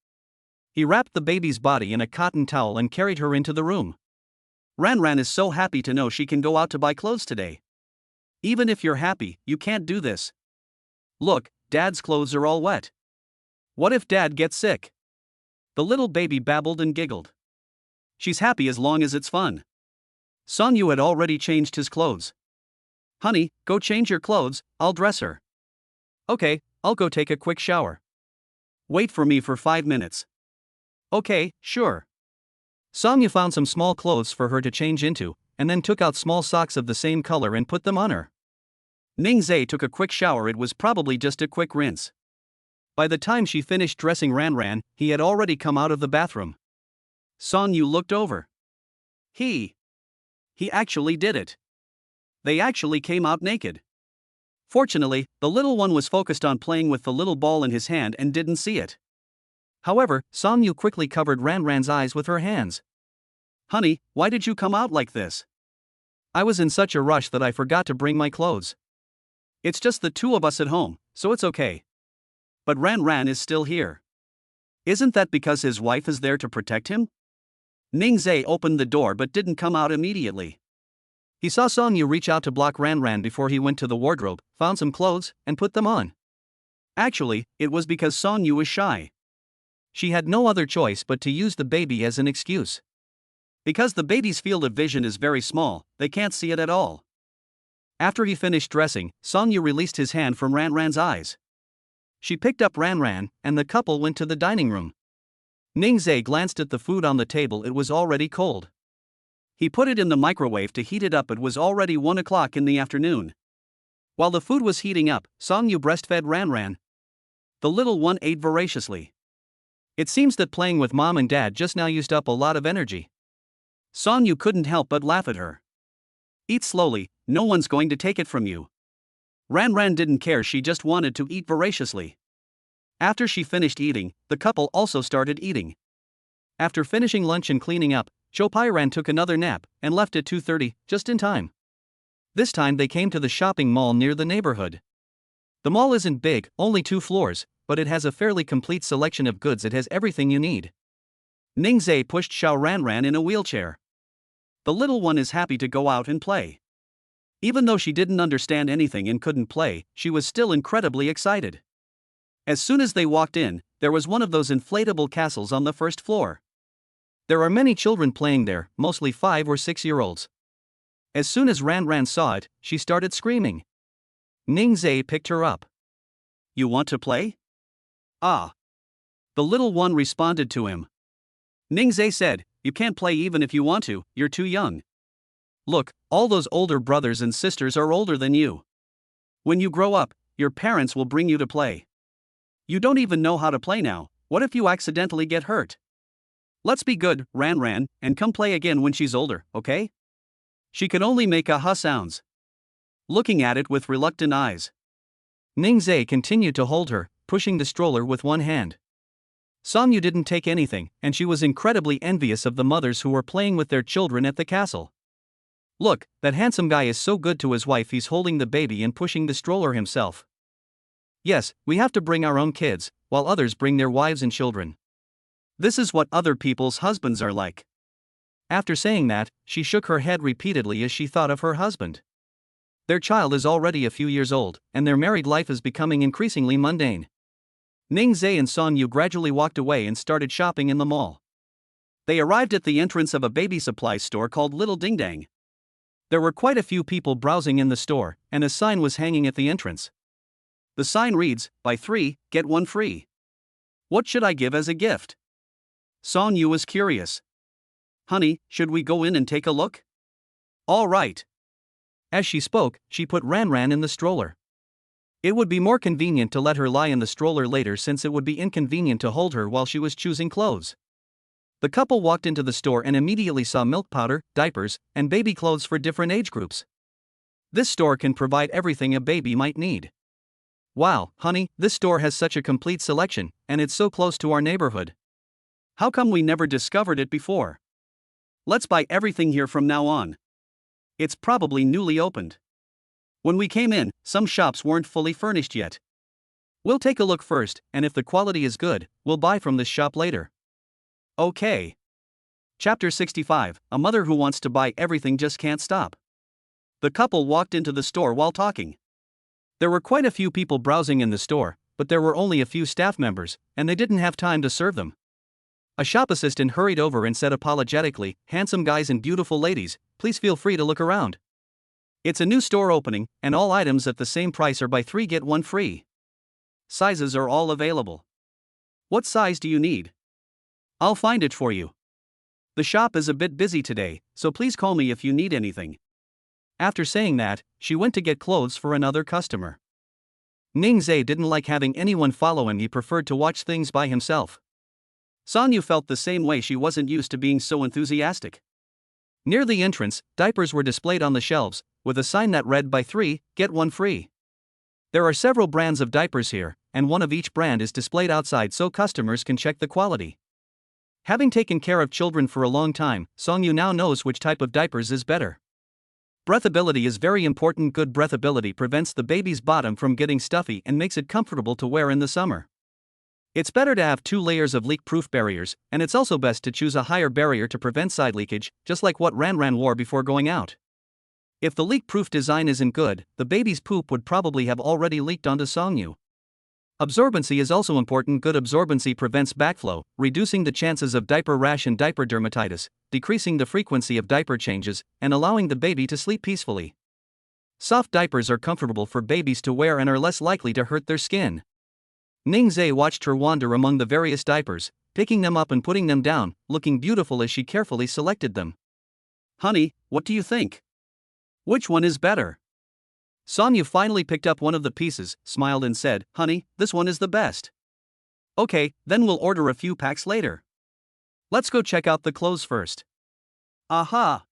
He wrapped the baby's body in a cotton towel and carried her into the room. Ran is so happy to know she can go out to buy clothes today. Even if you're happy, you can't do this. Look, Dad's clothes are all wet. What if Dad gets sick? The little baby babbled and giggled. She's happy as long as it's fun. Song Yu had already changed his clothes. Honey, go change your clothes, I'll dress her. Okay, I'll go take a quick shower. Wait for me for 5 minutes. Okay, sure. Song Yu found some small clothes for her to change into, and then took out small socks of the same color and put them on her. Ningzhe took a quick shower. It was probably just a quick rinse. By the time she finished dressing Ran, he had already come out of the bathroom. Song Yu looked over. He actually did it. They actually came out naked. Fortunately, the little one was focused on playing with the little ball in his hand and didn't see it. However, Song Yu quickly covered Ran's eyes with her hands. Honey, why did you come out like this? I was in such a rush that I forgot to bring my clothes. It's just the two of us at home, so it's okay. But Ran is still here. Isn't that because his wife is there to protect him? Ningzhe opened the door but didn't come out immediately. He saw Song Yu reach out to block Ran before he went to the wardrobe, found some clothes, and put them on. Actually, it was because Song Yu was shy. She had no other choice but to use the baby as an excuse. Because the baby's field of vision is very small, they can't see it at all. After he finished dressing, Song Yu released his hand from Ran's eyes. She picked up Ran, and the couple went to the dining room. Ningzhe glanced at the food on the table. It was already cold. He put it in the microwave to heat it up. It was already 1 o'clock in the afternoon. While the food was heating up, Songyu breastfed Ranran. The little one ate voraciously. It seems that playing with mom and dad just now used up a lot of energy. Songyu couldn't help but laugh at her. Eat slowly, no one's going to take it from you. Ranran didn't care, she just wanted to eat voraciously. After she finished eating, the couple also started eating. After finishing lunch and cleaning up, Chopairan took another nap and left at 2:30, just in time. This time they came to the shopping mall near the neighborhood. The mall isn't big, only 2 floors, but it has a fairly complete selection of goods. It has everything you need. Ningzhe pushed Xiao Ranran in a wheelchair. The little one is happy to go out and play. Even though she didn't understand anything and couldn't play, she was still incredibly excited. As soon as they walked in, there was one of those inflatable castles on the first floor. There are many children playing there, mostly 5 or 6-year-olds. As soon as Ranran saw it, she started screaming. Ningzhe picked her up. You want to play? Ah. The little one responded to him. Ningzhe said, you can't play even if you want to, you're too young. Look, all those older brothers and sisters are older than you. When you grow up, your parents will bring you to play. You don't even know how to play now, what if you accidentally get hurt? Let's be good, Ranran, and come play again when she's older, okay? She could only make aha sounds. Looking at it with reluctant eyes. Ningzhe continued to hold her, pushing the stroller with one hand. Songyu didn't take anything, and she was incredibly envious of the mothers who were playing with their children at the castle. Look, that handsome guy is so good to his wife, he's holding the baby and pushing the stroller himself. Yes, we have to bring our own kids, while others bring their wives and children. This is what other people's husbands are like. After saying that, she shook her head repeatedly as she thought of her husband. Their child is already a few years old, and their married life is becoming increasingly mundane. Ningzhe and Songyu gradually walked away and started shopping in the mall. They arrived at the entrance of a baby supply store called Little Ding Dang. There were quite a few people browsing in the store, and a sign was hanging at the entrance. The sign reads, buy 3, get 1 free. What should I give as a gift? Songyu was curious. Honey, should we go in and take a look? All right. As she spoke, she put Ranran in the stroller. It would be more convenient to let her lie in the stroller later, since it would be inconvenient to hold her while she was choosing clothes. The couple walked into the store and immediately saw milk powder, diapers, and baby clothes for different age groups. This store can provide everything a baby might need. Wow, honey, this store has such a complete selection, and it's so close to our neighborhood. How come we never discovered it before? Let's buy everything here from now on. It's probably newly opened. When we came in, some shops weren't fully furnished yet. We'll take a look first, and if the quality is good, we'll buy from this shop later. Okay. Chapter 65, A Mother Who Wants to Buy Everything Just Can't Stop. The couple walked into the store while talking. There were quite a few people browsing in the store, but there were only a few staff members, and they didn't have time to serve them. A shop assistant hurried over and said apologetically, handsome guys and beautiful ladies, please feel free to look around. It's a new store opening, and all items at the same price are buy 3 get 1 free. Sizes are all available. What size do you need? I'll find it for you. The shop is a bit busy today, so please call me if you need anything. After saying that, she went to get clothes for another customer. Ningzhe didn't like having anyone follow him, he preferred to watch things by himself. Songyu felt the same way, she wasn't used to being so enthusiastic. Near the entrance, diapers were displayed on the shelves, with a sign that read buy 3, get 1 free. There are several brands of diapers here, and one of each brand is displayed outside so customers can check the quality. Having taken care of children for a long time, Songyu now knows which type of diapers is better. Breathability is very important. Good breathability prevents the baby's bottom from getting stuffy and makes it comfortable to wear in the summer. It's better to have 2 layers of leak-proof barriers, and it's also best to choose a higher barrier to prevent side leakage, just like what Ranran wore before going out. If the leak-proof design isn't good, the baby's poop would probably have already leaked onto Songyu. Absorbency is also important. Good absorbency prevents backflow, reducing the chances of diaper rash and diaper dermatitis, decreasing the frequency of diaper changes, and allowing the baby to sleep peacefully. Soft diapers are comfortable for babies to wear and are less likely to hurt their skin. Ningzhe watched her wander among the various diapers, picking them up and putting them down, looking beautiful as she carefully selected them. Honey, what do you think? Which one is better? Sonyu finally picked up one of the pieces, smiled and said, Honey, this one is the best. Okay, then we'll order a few packs later. Let's go check out the clothes first. Aha!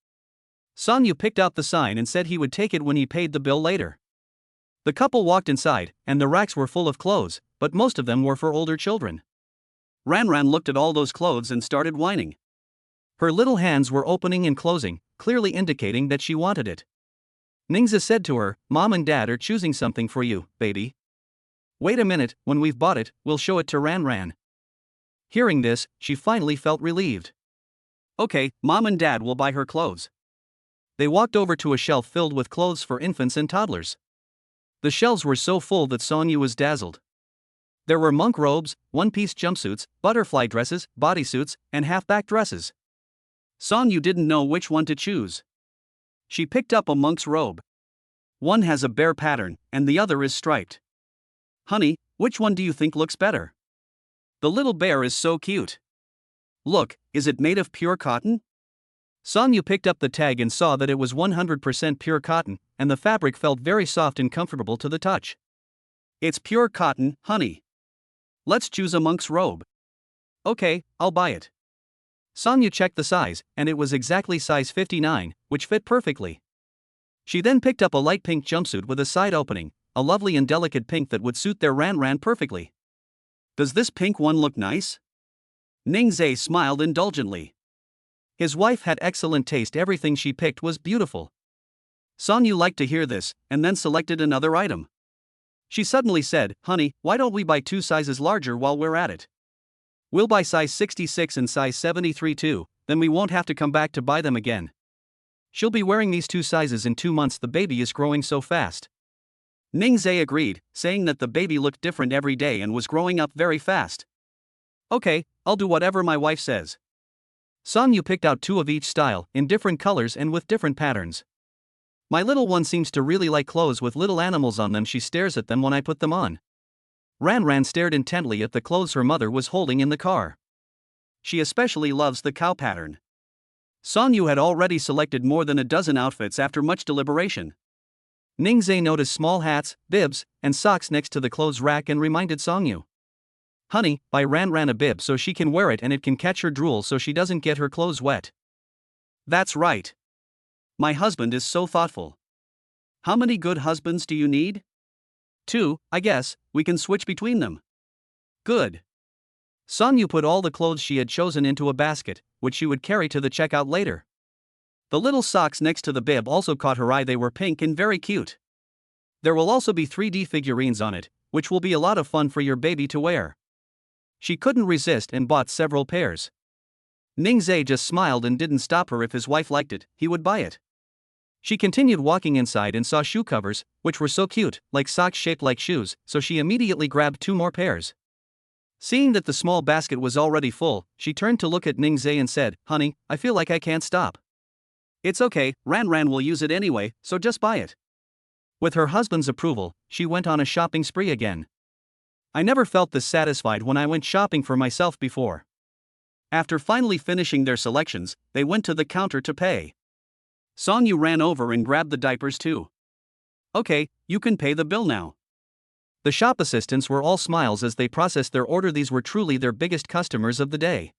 Sonyu picked out the sign and said he would take it when he paid the bill later. The couple walked inside, and the racks were full of clothes, but most of them were for older children. Ranran looked at all those clothes and started whining. Her little hands were opening and closing, clearly indicating that she wanted it. Ningze said to her, Mom and Dad are choosing something for you, baby. Wait a minute, when we've bought it, we'll show it to Ranran. Hearing this, she finally felt relieved. Okay, Mom and Dad will buy her clothes. They walked over to a shelf filled with clothes for infants and toddlers. The shelves were so full that Sonyu was dazzled. There were monk robes, one-piece jumpsuits, butterfly dresses, bodysuits, and half-back dresses. Sonyu didn't know which one to choose. She picked up a monk's robe. One has a bear pattern, and the other is striped. Honey, which one do you think looks better? The little bear is so cute. Look, is it made of pure cotton? Sonyu picked up the tag and saw that it was 100% pure cotton, and the fabric felt very soft and comfortable to the touch. It's pure cotton, honey. Let's choose a monk's robe. Okay, I'll buy it. Sonyu checked the size, and it was exactly size 59, which fit perfectly. She then picked up a light pink jumpsuit with a side opening, a lovely and delicate pink that would suit their Ranran perfectly. Does this pink one look nice? Ningze smiled indulgently. His wife had excellent taste, everything she picked was beautiful. Sonyu liked to hear this, and then selected another item. She suddenly said, Honey, why don't we buy 2 sizes larger while we're at it? We'll buy size 66 and size 73 too, then we won't have to come back to buy them again. She'll be wearing these 2 sizes in 2 months, the baby is growing so fast. Ningze agreed, saying that the baby looked different every day and was growing up very fast. Okay, I'll do whatever my wife says. Sonyu picked out 2 of each style, in different colors and with different patterns. My little one seems to really like clothes with little animals on them. She stares at them when I put them on. Ranran stared intently at the clothes her mother was holding in the car. She especially loves the cow pattern. Sonyu had already selected more than a dozen outfits after much deliberation. Ningze noticed small hats, bibs, and socks next to the clothes rack and reminded Sonyu. Honey, buy Ranran a bib so she can wear it and it can catch her drool so she doesn't get her clothes wet. That's right. My husband is so thoughtful. How many good husbands do you need? 2, I guess, we can switch between them. Good. Sonyu put all the clothes she had chosen into a basket, which she would carry to the checkout later. The little socks next to the bib also caught her eye. They were pink and very cute. There will also be 3D figurines on it, which will be a lot of fun for your baby to wear. She couldn't resist and bought several pairs. Ningze just smiled and didn't stop her. If his wife liked it, he would buy it. She continued walking inside and saw shoe covers, which were so cute, like socks shaped like shoes, so she immediately grabbed 2 more pairs. Seeing that the small basket was already full, she turned to look at Ningze and said, Honey, I feel like I can't stop. It's okay, Ranran will use it anyway, so just buy it. With her husband's approval, she went on a shopping spree again. I never felt this satisfied when I went shopping for myself before. After finally finishing their selections, they went to the counter to pay. Sonyu ran over and grabbed the diapers too. Okay, you can pay the bill now. The shop assistants were all smiles as they processed their order. These were truly their biggest customers of the day.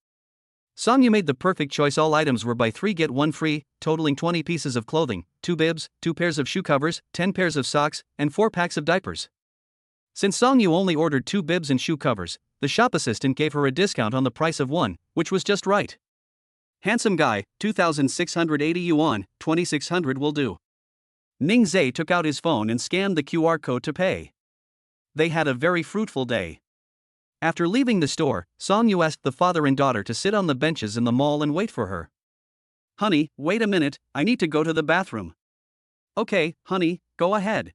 Sonyu made the perfect choice. All items were buy 3 get 1 free, totaling 20 pieces of clothing, 2 bibs, 2 pairs of shoe covers, 10 pairs of socks, and 4 packs of diapers. Since Sonyu only ordered 2 bibs and shoe covers, the shop assistant gave her a discount on the price of one, which was just right. Handsome guy, 2,680 yuan, 2,600 will do. Ningze took out his phone and scanned the QR code to pay. They had a very fruitful day. After leaving the store, Sonyu asked the father and daughter to sit on the benches in the mall and wait for her. Honey, wait a minute, I need to go to the bathroom. Okay, honey, go ahead.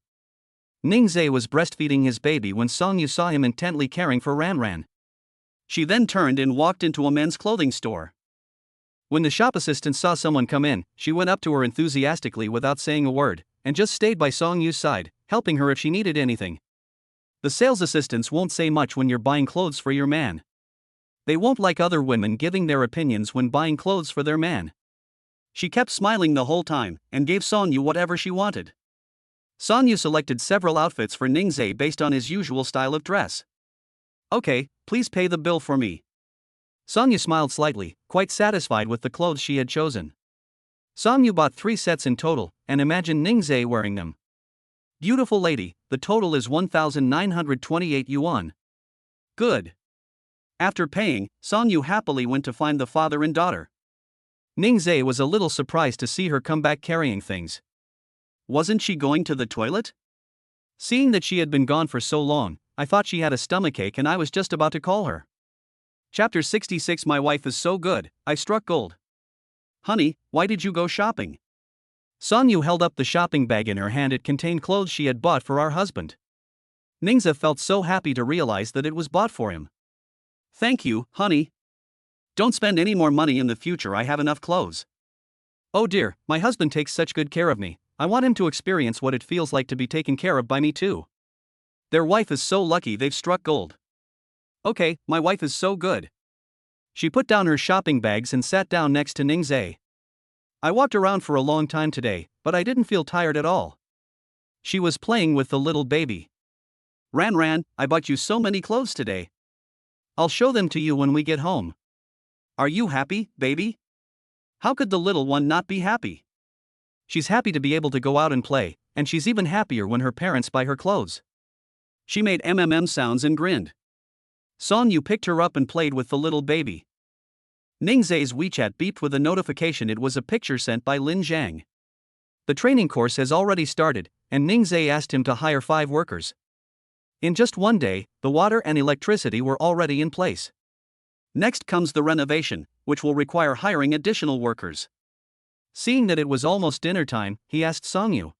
Ningze was breastfeeding his baby when Sonyu saw him intently caring for Ranran. She then turned and walked into a men's clothing store. When the shop assistant saw someone come in, she went up to her enthusiastically without saying a word, and just stayed by Songyu's side, helping her if she needed anything. The sales assistants won't say much when you're buying clothes for your man. They won't like other women giving their opinions when buying clothes for their man. She kept smiling the whole time and gave Sonyu whatever she wanted. Sonyu selected several outfits for Ningzai based on his usual style of dress. Okay, please pay the bill for me. Sonyu smiled slightly, quite satisfied with the clothes she had chosen. Sonyu bought 3 sets in total, and imagined Ningzai wearing them. Beautiful lady, the total is 1,928 yuan. Good. After paying, Sonyu happily went to find the father and daughter. Ningzai was a little surprised to see her come back carrying things. Wasn't she going to the toilet? Seeing that she had been gone for so long, I thought she had a stomachache and I was just about to call her. Chapter 66. My wife is so good, I struck gold. Honey, why did you go shopping? Sonyu held up the shopping bag in her hand. It contained clothes she had bought for our husband. Ningzai felt so happy to realize that it was bought for him. Thank you, honey. Don't spend any more money in the future, I have enough clothes. Oh dear, my husband takes such good care of me, I want him to experience what it feels like to be taken care of by me too. Their wife is so lucky they've struck gold. Okay, my wife is so good. She put down her shopping bags and sat down next to Ningzai. I walked around for a long time today, but I didn't feel tired at all. She was playing with the little baby. Ran, I bought you so many clothes today. I'll show them to you when we get home. Are you happy, baby? How could the little one not be happy? She's happy to be able to go out and play, and she's even happier when her parents buy her clothes. She made sounds and grinned. Sonyu picked her up and played with the little baby. Ningzai's WeChat beeped with a notification. It was a picture sent by Lin Zhang. The training course has already started, and Ningzai asked him to hire 5 workers. In just one day, the water and electricity were already in place. Next comes the renovation, which will require hiring additional workers. Seeing that it was almost dinner time, he asked Sonyu.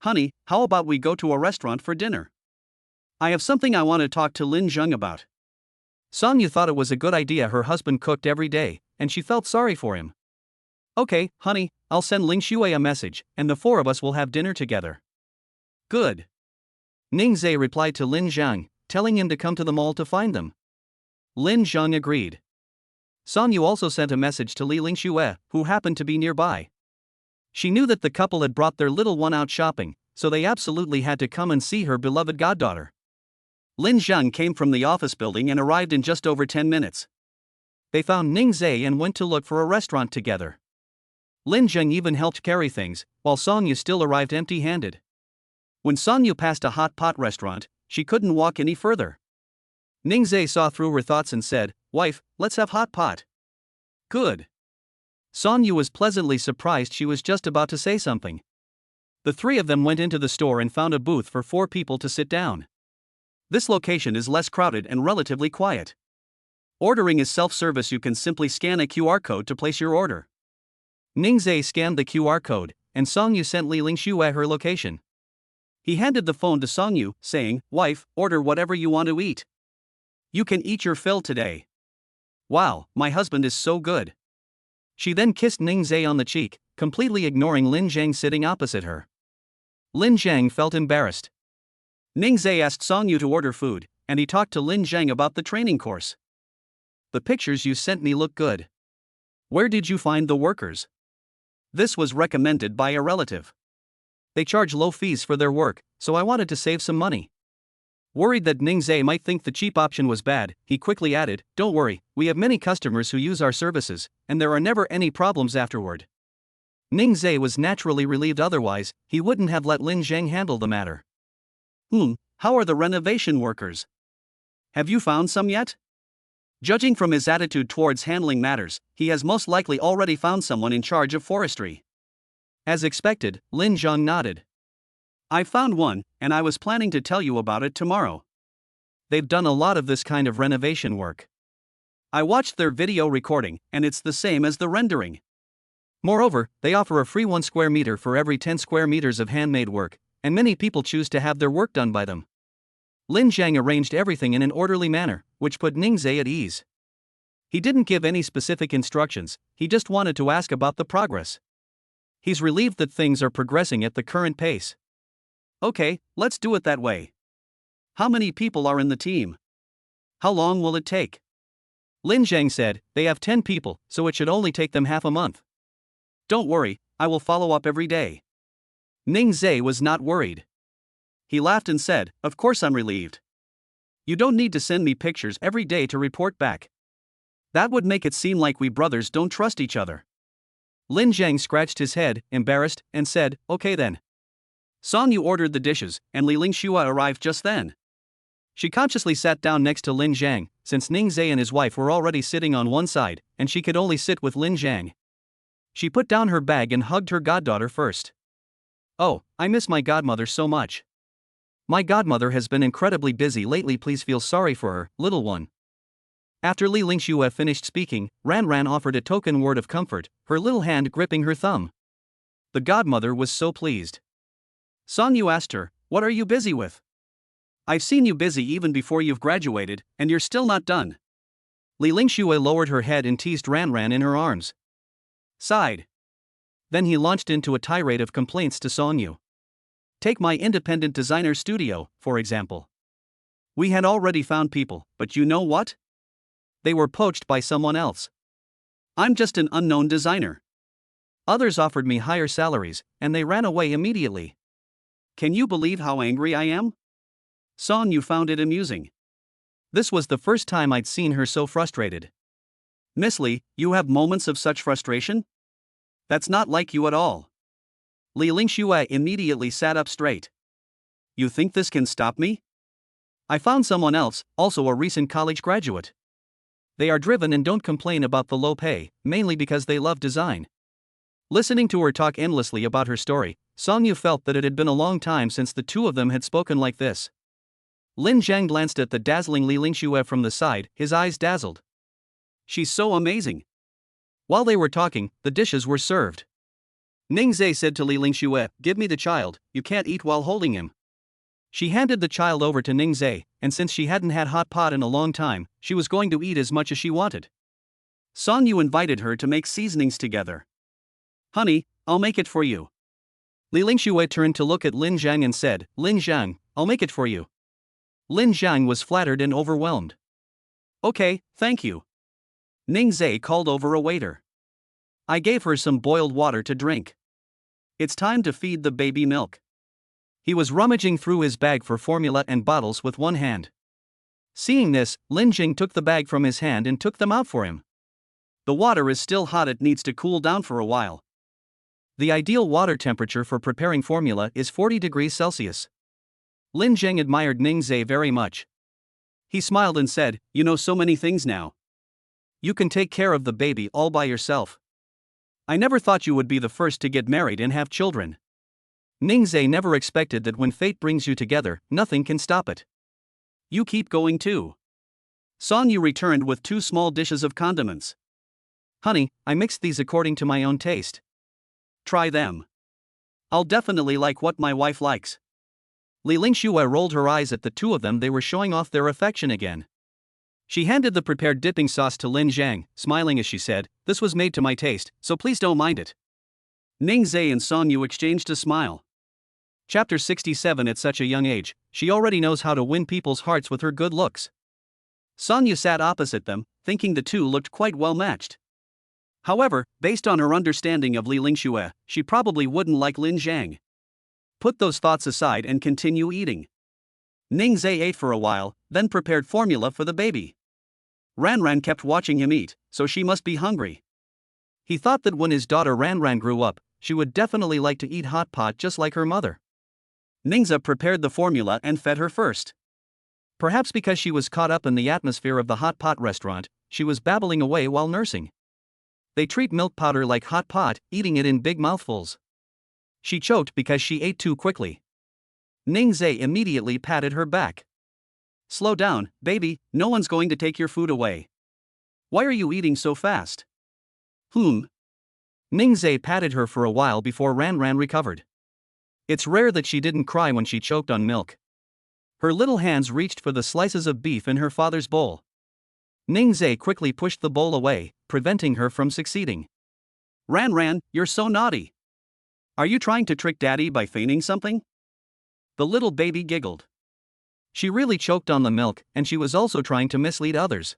Honey, how about we go to a restaurant for dinner? I have something I want to talk to Lin Zheng about. Sonyu thought it was a good idea. Her husband cooked every day, and she felt sorry for him. Okay, honey, I'll send Ling Xue a message, and the 4 of us will have dinner together. Good. Ningzai replied to Lin Zhang, telling him to come to the mall to find them. Lin Zhang agreed. Sonyu also sent a message to Li Lingxue, who happened to be nearby. She knew that the couple had brought their little one out shopping, so they absolutely had to come and see her beloved goddaughter. Lin Zhang came from the office building and arrived in just over 10 minutes. They found Ningzai and went to look for a restaurant together. Lin Zhang even helped carry things, while Sonyu still arrived empty-handed. When Sonyu passed a hot pot restaurant, she couldn't walk any further. Ningzai saw through her thoughts and said, Wife, let's have hot pot. Good. Sonyu was pleasantly surprised. She was just about to say something. The 3 of them went into the store and found a booth for 4 people to sit down. This location is less crowded and relatively quiet. Ordering is self-service. You can simply scan a QR code to place your order. Ningzai scanned the QR code, and Sonyu sent Li Lingxue her location. He handed the phone to Sonyu, saying, Wife, order whatever you want to eat. You can eat your fill today. Wow, my husband is so good. She then kissed Ningzai on the cheek, completely ignoring Lin Zhang sitting opposite her. Lin Zhang felt embarrassed. Ningzai asked Sonyu to order food, and he talked to Lin Zhang about the training course. The pictures you sent me look good. Where did you find the workers? This was recommended by a relative. They charge low fees for their work, so I wanted to save some money. Worried that Ningzai might think the cheap option was bad, he quickly added, Don't worry, we have many customers who use our services, and there are never any problems afterward. Ningzai was naturally relieved, otherwise, he wouldn't have let Lin Zhang handle the matter. How are the renovation workers? Have you found some yet? Judging from his attitude towards handling matters, he has most likely already found someone in charge of forestry. As expected, Lin Zhang nodded. I found one, and I was planning to tell you about it tomorrow. They've done a lot of this kind of renovation work. I watched their video recording, and it's the same as the rendering. Moreover, they offer a free 1 square meter for every 10 square meters of handmade work, and many people choose to have their work done by them. Lin Zhang arranged everything in an orderly manner, which put Ningzai at ease. He didn't give any specific instructions, he just wanted to ask about the progress. He's relieved that things are progressing at the current pace. Okay, let's do it that way. How many people are in the team? How long will it take? Lin Zhang said, they have 10 people, so it should only take them half a month. Don't worry, I will follow up every day. Ning Zhe was not worried. He laughed and said, of course I'm relieved. You don't need to send me pictures every day to report back. That would make it seem like we brothers don't trust each other. Lin Zhang scratched his head, embarrassed, and said, okay then. Song Yu ordered the dishes, and Li Lingxue arrived just then. She consciously sat down next to Lin Zhang, since Ning Zhe and his wife were already sitting on one side, and she could only sit with Lin Zhang. She put down her bag and hugged her goddaughter first. Oh, I miss my godmother so much. My godmother has been incredibly busy lately, please feel sorry for her, little one. After Li Lingxue finished speaking, Ran Ran offered a token word of comfort, her little hand gripping her thumb. The godmother was so pleased. Song Yu asked her, what are you busy with? I've seen you busy even before you've graduated, and you're still not done. Li Lingxue lowered her head and teased Ran Ran in her arms. Sighed. Then he launched into a tirade of complaints to Song Yu. Take my independent designer studio, for example. We had already found people, but you know what? They were poached by someone else. I'm just an unknown designer. Others offered me higher salaries, and they ran away immediately. Can you believe how angry I am? Song Yu found it amusing. This was the first time I'd seen her so frustrated. Miss Li, you have moments of such frustration? That's not like you at all. Li Lingxue immediately sat up straight. You think this can stop me? I found someone else, also a recent college graduate. They are driven and don't complain about the low pay, mainly because they love design. Listening to her talk endlessly about her story, Song Yu felt that it had been a long time since the two of them had spoken like this. Lin Zhang glanced at the dazzling Li Lingxue from the side, his eyes dazzled. She's so amazing. While they were talking, the dishes were served. Ning Zhe said to Li Lingxue, give me the child, you can't eat while holding him. She handed the child over to Ning Zhe, and since she hadn't had hot pot in a long time, she was going to eat as much as she wanted. Song Yu invited her to make seasonings together. Honey, I'll make it for you. Li Lingxue turned to look at Lin Zhang and said, Lin Zhang, I'll make it for you. Lin Zhang was flattered and overwhelmed. Okay, thank you. Ning Zhe called over a waiter. I gave her some boiled water to drink. It's time to feed the baby milk. He was rummaging through his bag for formula and bottles with one hand. Seeing this, Lin Jing took the bag from his hand and took them out for him. The water is still hot, it needs to cool down for a while. The ideal water temperature for preparing formula is 40 degrees Celsius. Lin Zheng admired Ning Zhe very much. He smiled and said, you know so many things now. You can take care of the baby all by yourself. I never thought you would be the first to get married and have children. Ning Zhe never expected that when fate brings you together, nothing can stop it. You keep going too. Song Yu returned with 2 small dishes of condiments. Honey, I mixed these according to my own taste. Try them. I'll definitely like what my wife likes. Li Lingxue rolled her eyes at the two of them. They were showing off their affection again. She handed the prepared dipping sauce to Lin Zhang, smiling as she said, this was made to my taste, so please don't mind it. Ning Zhe and Song Yu exchanged a smile. Chapter 67. At such a young age, she already knows how to win people's hearts with her good looks. Song Yu sat opposite them, thinking the two looked quite well matched. However, based on her understanding of Li Lingxue, she probably wouldn't like Lin Zhang. Put those thoughts aside and continue eating. Ning Zhe ate for a while, then prepared formula for the baby. Ran Ran kept watching him eat, so she must be hungry. He thought that when his daughter Ran Ran grew up, she would definitely like to eat hot pot just like her mother. Ningza prepared the formula and fed her first. Perhaps because she was caught up in the atmosphere of the hot pot restaurant, she was babbling away while nursing. They treat milk powder like hot pot, eating it in big mouthfuls. She choked because she ate too quickly. Ning Zhe immediately patted her back. Slow down, baby, no one's going to take your food away. Why are you eating so fast? Ning Zhe patted her for a while before Ran Ran recovered. It's rare that she didn't cry when she choked on milk. Her little hands reached for the slices of beef in her father's bowl. Ning Zhe quickly pushed the bowl away, preventing her from succeeding. Ran Ran, you're so naughty. Are you trying to trick Daddy by feigning something? The little baby giggled. She really choked on the milk, and she was also trying to mislead others.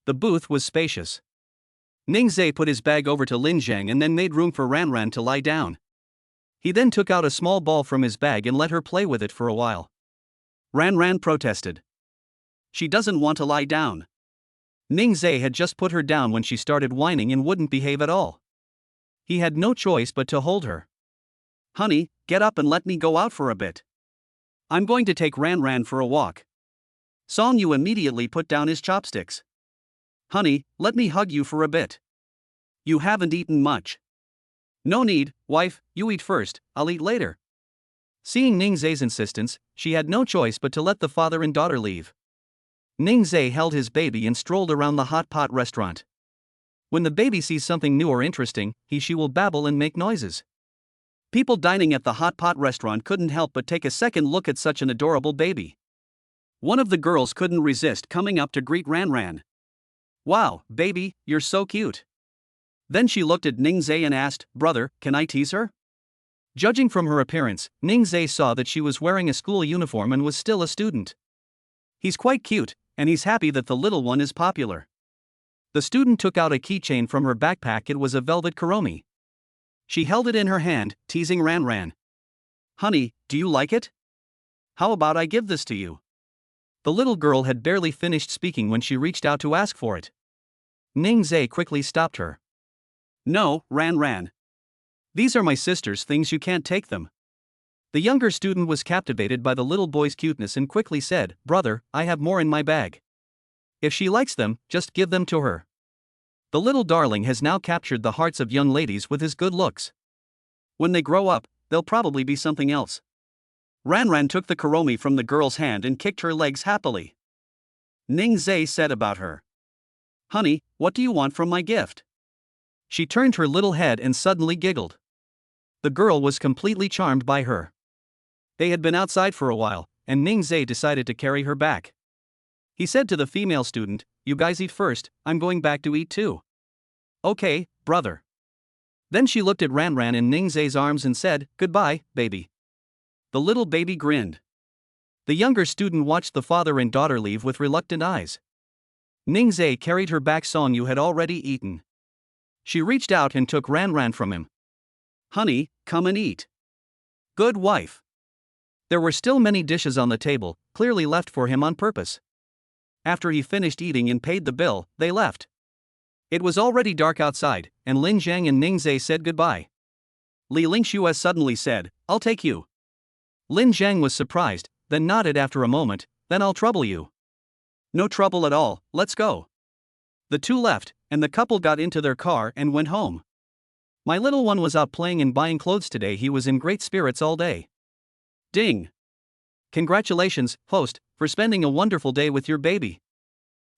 The booth was spacious. Ningzai put his bag over to Lin Zhang and then made room for Ranran to lie down. He then took out a small ball from his bag and let her play with it for a while. Ranran protested. She doesn't want to lie down. Ningzai had just put her down when she started whining and wouldn't behave at all. He had no choice but to hold her. Honey, get up and let me go out for a bit. I'm going to take Ranran for a walk. Song Yu immediately put down his chopsticks. Honey, let me hug you for a bit. You haven't eaten much. No need, wife, you eat first, I'll eat later. Seeing Ningzai's insistence, she had no choice but to let the father and daughter leave. Ningzai held his baby and strolled around the hot pot restaurant. When the baby sees something new or interesting, she will babble and make noises. People dining at the hot pot restaurant couldn't help but take a second look at such an adorable baby. One of the girls couldn't resist coming up to greet Ranran. Wow, baby, you're so cute. Then she looked at Ningzai and asked, brother, can I tease her? Judging from her appearance, Ningzai saw that she was wearing a school uniform and was still a student. He's quite cute, and he's happy that the little one is popular. The student took out a keychain from her backpack. It was a velvet kuromi. She held it in her hand, teasing Ranran. Honey, do you like it? How about I give this to you? The little girl had barely finished speaking when she reached out to ask for it. Ningzai quickly stopped her. No, Ranran. These are my sister's things, you can't take them. The younger student was captivated by the little boy's cuteness and quickly said, brother, I have more in my bag. If she likes them, just give them to her. The little darling has now captured the hearts of young ladies with his good looks. When they grow up, they'll probably be something else. Ranran took the kuromi from the girl's hand and kicked her legs happily. Ningzai said about her. Honey, what do you want from my gift? She turned her little head and suddenly giggled. The girl was completely charmed by her. They had been outside for a while, and Ningzai decided to carry her back. He said to the female student, you guys eat first, I'm going back to eat too. Okay, brother. Then she looked at Ranran in Ningzai's arms and said, goodbye, baby. The little baby grinned. The younger student watched the father and daughter leave with reluctant eyes. Ningzai carried her back. Song Yu had already eaten. She reached out and took Ranran from him. Honey, come and eat. Good wife. There were still many dishes on the table, clearly left for him on purpose. After he finished eating and paid the bill, they left. It was already dark outside, and Lin Zhang and Ningzai said goodbye. Li Lingxue suddenly said, I'll take you. Lin Zhang was surprised, then nodded after a moment, then I'll trouble you. No trouble at all, let's go. The two left, and the couple got into their car and went home. My little one was out playing and buying clothes today. He was in great spirits all day. Ding! Congratulations, host, for spending a wonderful day with your baby.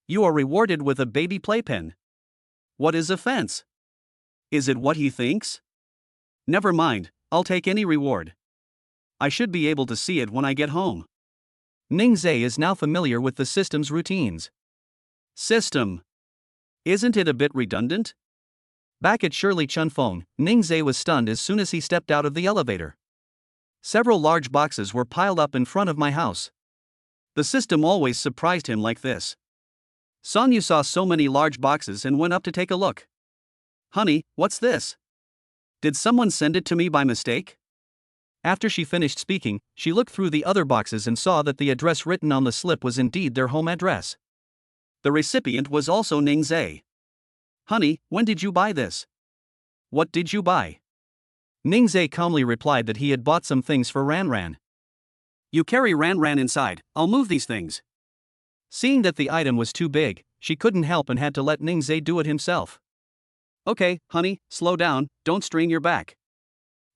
You are rewarded with a baby playpen. What is offense? Is it what he thinks? Never mind, I'll take any reward. I should be able to see it when I get home. Ningzai is now familiar with the system's routines. System. Isn't it a bit redundant? Back at Shirley Chunfeng, Ningzai was stunned as soon as he stepped out of the elevator. Several large boxes were piled up in front of my house. The system always surprised him like this. Song Yu saw so many large boxes and went up to take a look. Honey, what's this? Did someone send it to me by mistake? After she finished speaking, she looked through the other boxes and saw that the address written on the slip was indeed their home address. The recipient was also Ningzai. Honey, when did you buy this? What did you buy? Ningzai calmly replied that he had bought some things for Ranran. You carry Ranran inside, I'll move these things. Seeing that the item was too big, she couldn't help and had to let Ningzai do it himself. Okay, honey, slow down, don't strain your back.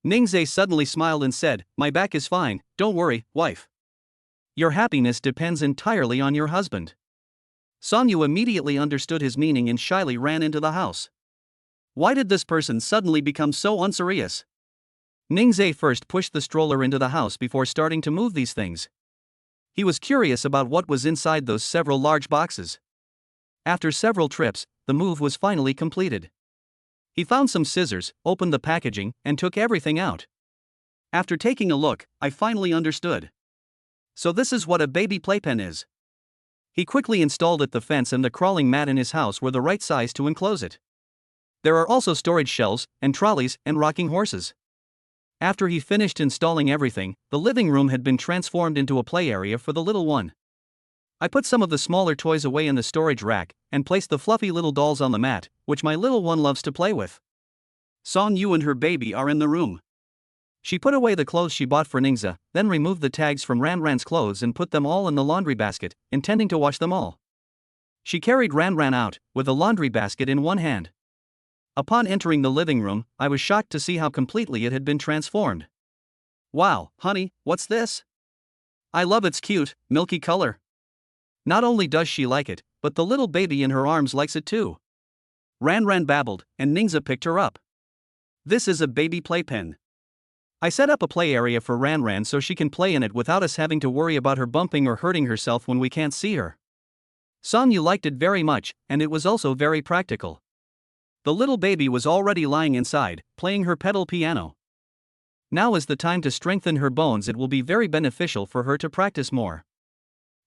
Ningzai suddenly smiled and said, my back is fine, don't worry, wife. Your happiness depends entirely on your husband. Song Yu immediately understood his meaning and shyly ran into the house. Why did this person suddenly become so unserious? Ningzai first pushed the stroller into the house before starting to move these things. He was curious about what was inside those several large boxes. After several trips, the move was finally completed. He found some scissors, opened the packaging, and took everything out. After taking a look, I finally understood. So this is what a baby playpen is. He quickly installed the fence and the crawling mat in his house were the right size to enclose it. There are also storage shelves, and trolleys, and rocking horses. After he finished installing everything, the living room had been transformed into a play area for the little one. I put some of the smaller toys away in the storage rack, and placed the fluffy little dolls on the mat, which my little one loves to play with. Song Yu and her baby are in the room. She put away the clothes she bought for Ningxia, then removed the tags from Ranran's clothes and put them all in the laundry basket, intending to wash them all. She carried Ranran out, with the laundry basket in one hand. Upon entering the living room, I was shocked to see how completely it had been transformed. Wow, honey, what's this? I love its cute, milky color. Not only does she like it, but the little baby in her arms likes it too. Ranran babbled, and Ningxia picked her up. This is a baby playpen. I set up a play area for Ranran so she can play in it without us having to worry about her bumping or hurting herself when we can't see her. Song Yu liked it very much, and it was also very practical. The little baby was already lying inside, playing her pedal piano. Now is the time to strengthen her bones. It will be very beneficial for her to practice more.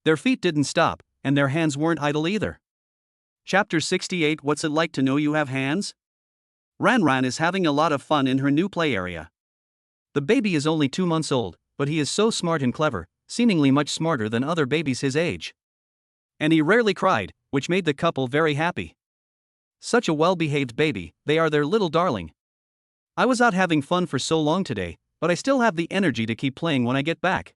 Their feet didn't stop, and their hands weren't idle either. Chapter 68. What's it like to know you have hands? Ranran is having a lot of fun in her new play area. The baby is only 2 months old, but he is so smart and clever, seemingly much smarter than other babies his age. And he rarely cried, which made the couple very happy. Such a well-behaved baby, they are their little darling. I was out having fun for so long today, but I still have the energy to keep playing when I get back.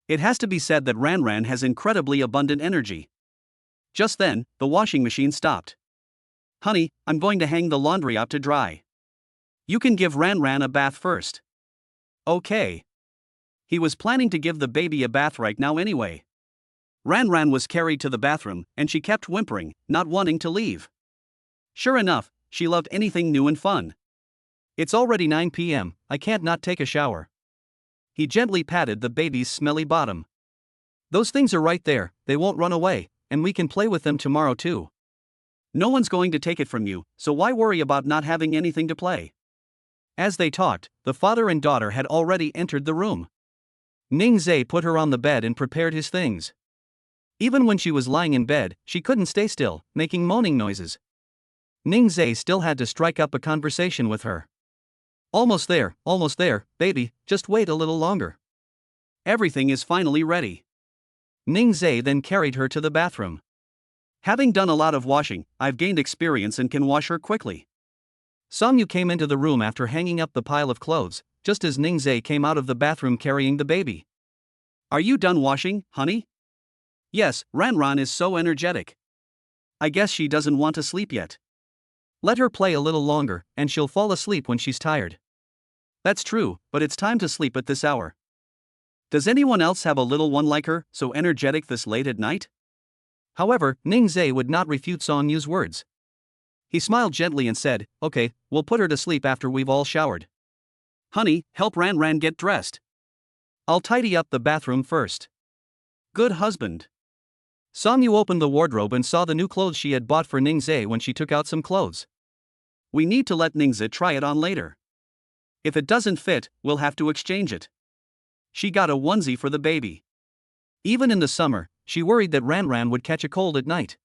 It has to be said that Ranran has incredibly abundant energy. Just then, the washing machine stopped. Honey, I'm going to hang the laundry out to dry. You can give Ranran a bath first. Okay. He was planning to give the baby a bath right now anyway. Ranran was carried to the bathroom, and she kept whimpering, not wanting to leave. Sure enough, she loved anything new and fun. It's already 9 p.m., I can't not take a shower. He gently patted the baby's smelly bottom. Those things are right there, they won't run away, and we can play with them tomorrow too. No one's going to take it from you, so why worry about not having anything to play? As they talked, the father and daughter had already entered the room. Ningxia put her on the bed and prepared his things. Even when she was lying in bed, she couldn't stay still, making moaning noises. Ningxia still had to strike up a conversation with her. Almost there, baby, just wait a little longer. Everything is finally ready. Ningxia then carried her to the bathroom. Having done a lot of washing, I've gained experience and can wash her quickly. Song Yu came into the room after hanging up the pile of clothes, just as Ningxia came out of the bathroom carrying the baby. Are you done washing, honey? Yes, Ranran is so energetic. I guess she doesn't want to sleep yet. Let her play a little longer, and she'll fall asleep when she's tired. That's true, but it's time to sleep at this hour. Does anyone else have a little one like her, so energetic this late at night? However, Ningxia would not refute Song Yu's words. He smiled gently and said, Okay, we'll put her to sleep after we've all showered. Honey, help Ranran get dressed. I'll tidy up the bathroom first. Good husband. Song Yu opened the wardrobe and saw the new clothes she had bought for Ningxia when she took out some clothes. We need to let Ningxia try it on later. If it doesn't fit, we'll have to exchange it. She got a onesie for the baby. Even in the summer, she worried that Ranran would catch a cold at night.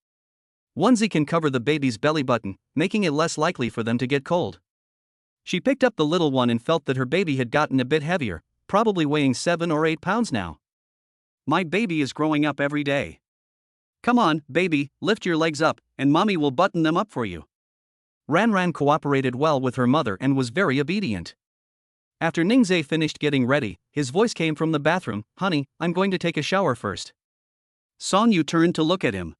Onesie can cover the baby's belly button, making it less likely for them to get cold. She picked up the little one and felt that her baby had gotten a bit heavier, probably weighing 7 or 8 pounds now. My baby is growing up every day. Come on, baby, lift your legs up, and mommy will button them up for you. Ranran cooperated well with her mother and was very obedient. After Ningxia finished getting ready, his voice came from the bathroom, Honey, I'm going to take a shower first. Song Yu turned to look at him.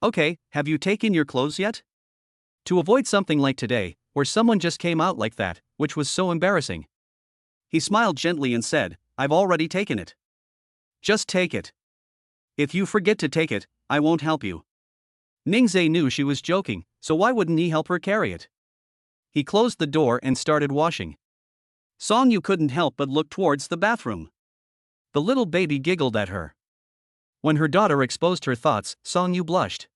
Okay, have you taken your clothes yet? To avoid something like today, where someone just came out like that, which was so embarrassing. He smiled gently and said, I've already taken it. Just take it. If you forget to take it, I won't help you. Ningxia knew she was joking, so why wouldn't he help her carry it? He closed the door and started washing. Song Yu couldn't help but look towards the bathroom. The little baby giggled at her. When her daughter exposed her thoughts, Song Yu blushed.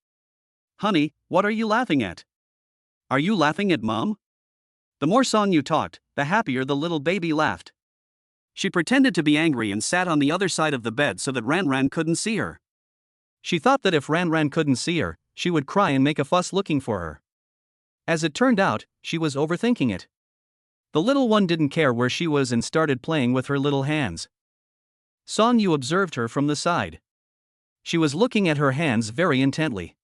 Honey, what are you laughing at? Are you laughing at Mom? The more Song Yu talked, the happier the little baby laughed. She pretended to be angry and sat on the other side of the bed so that Ranran couldn't see her. She thought that if Ran Ran couldn't see her, she would cry and make a fuss looking for her. As it turned out, she was overthinking it. The little one didn't care where she was and started playing with her little hands. Song Yu observed her from the side. She was looking at her hands very intently.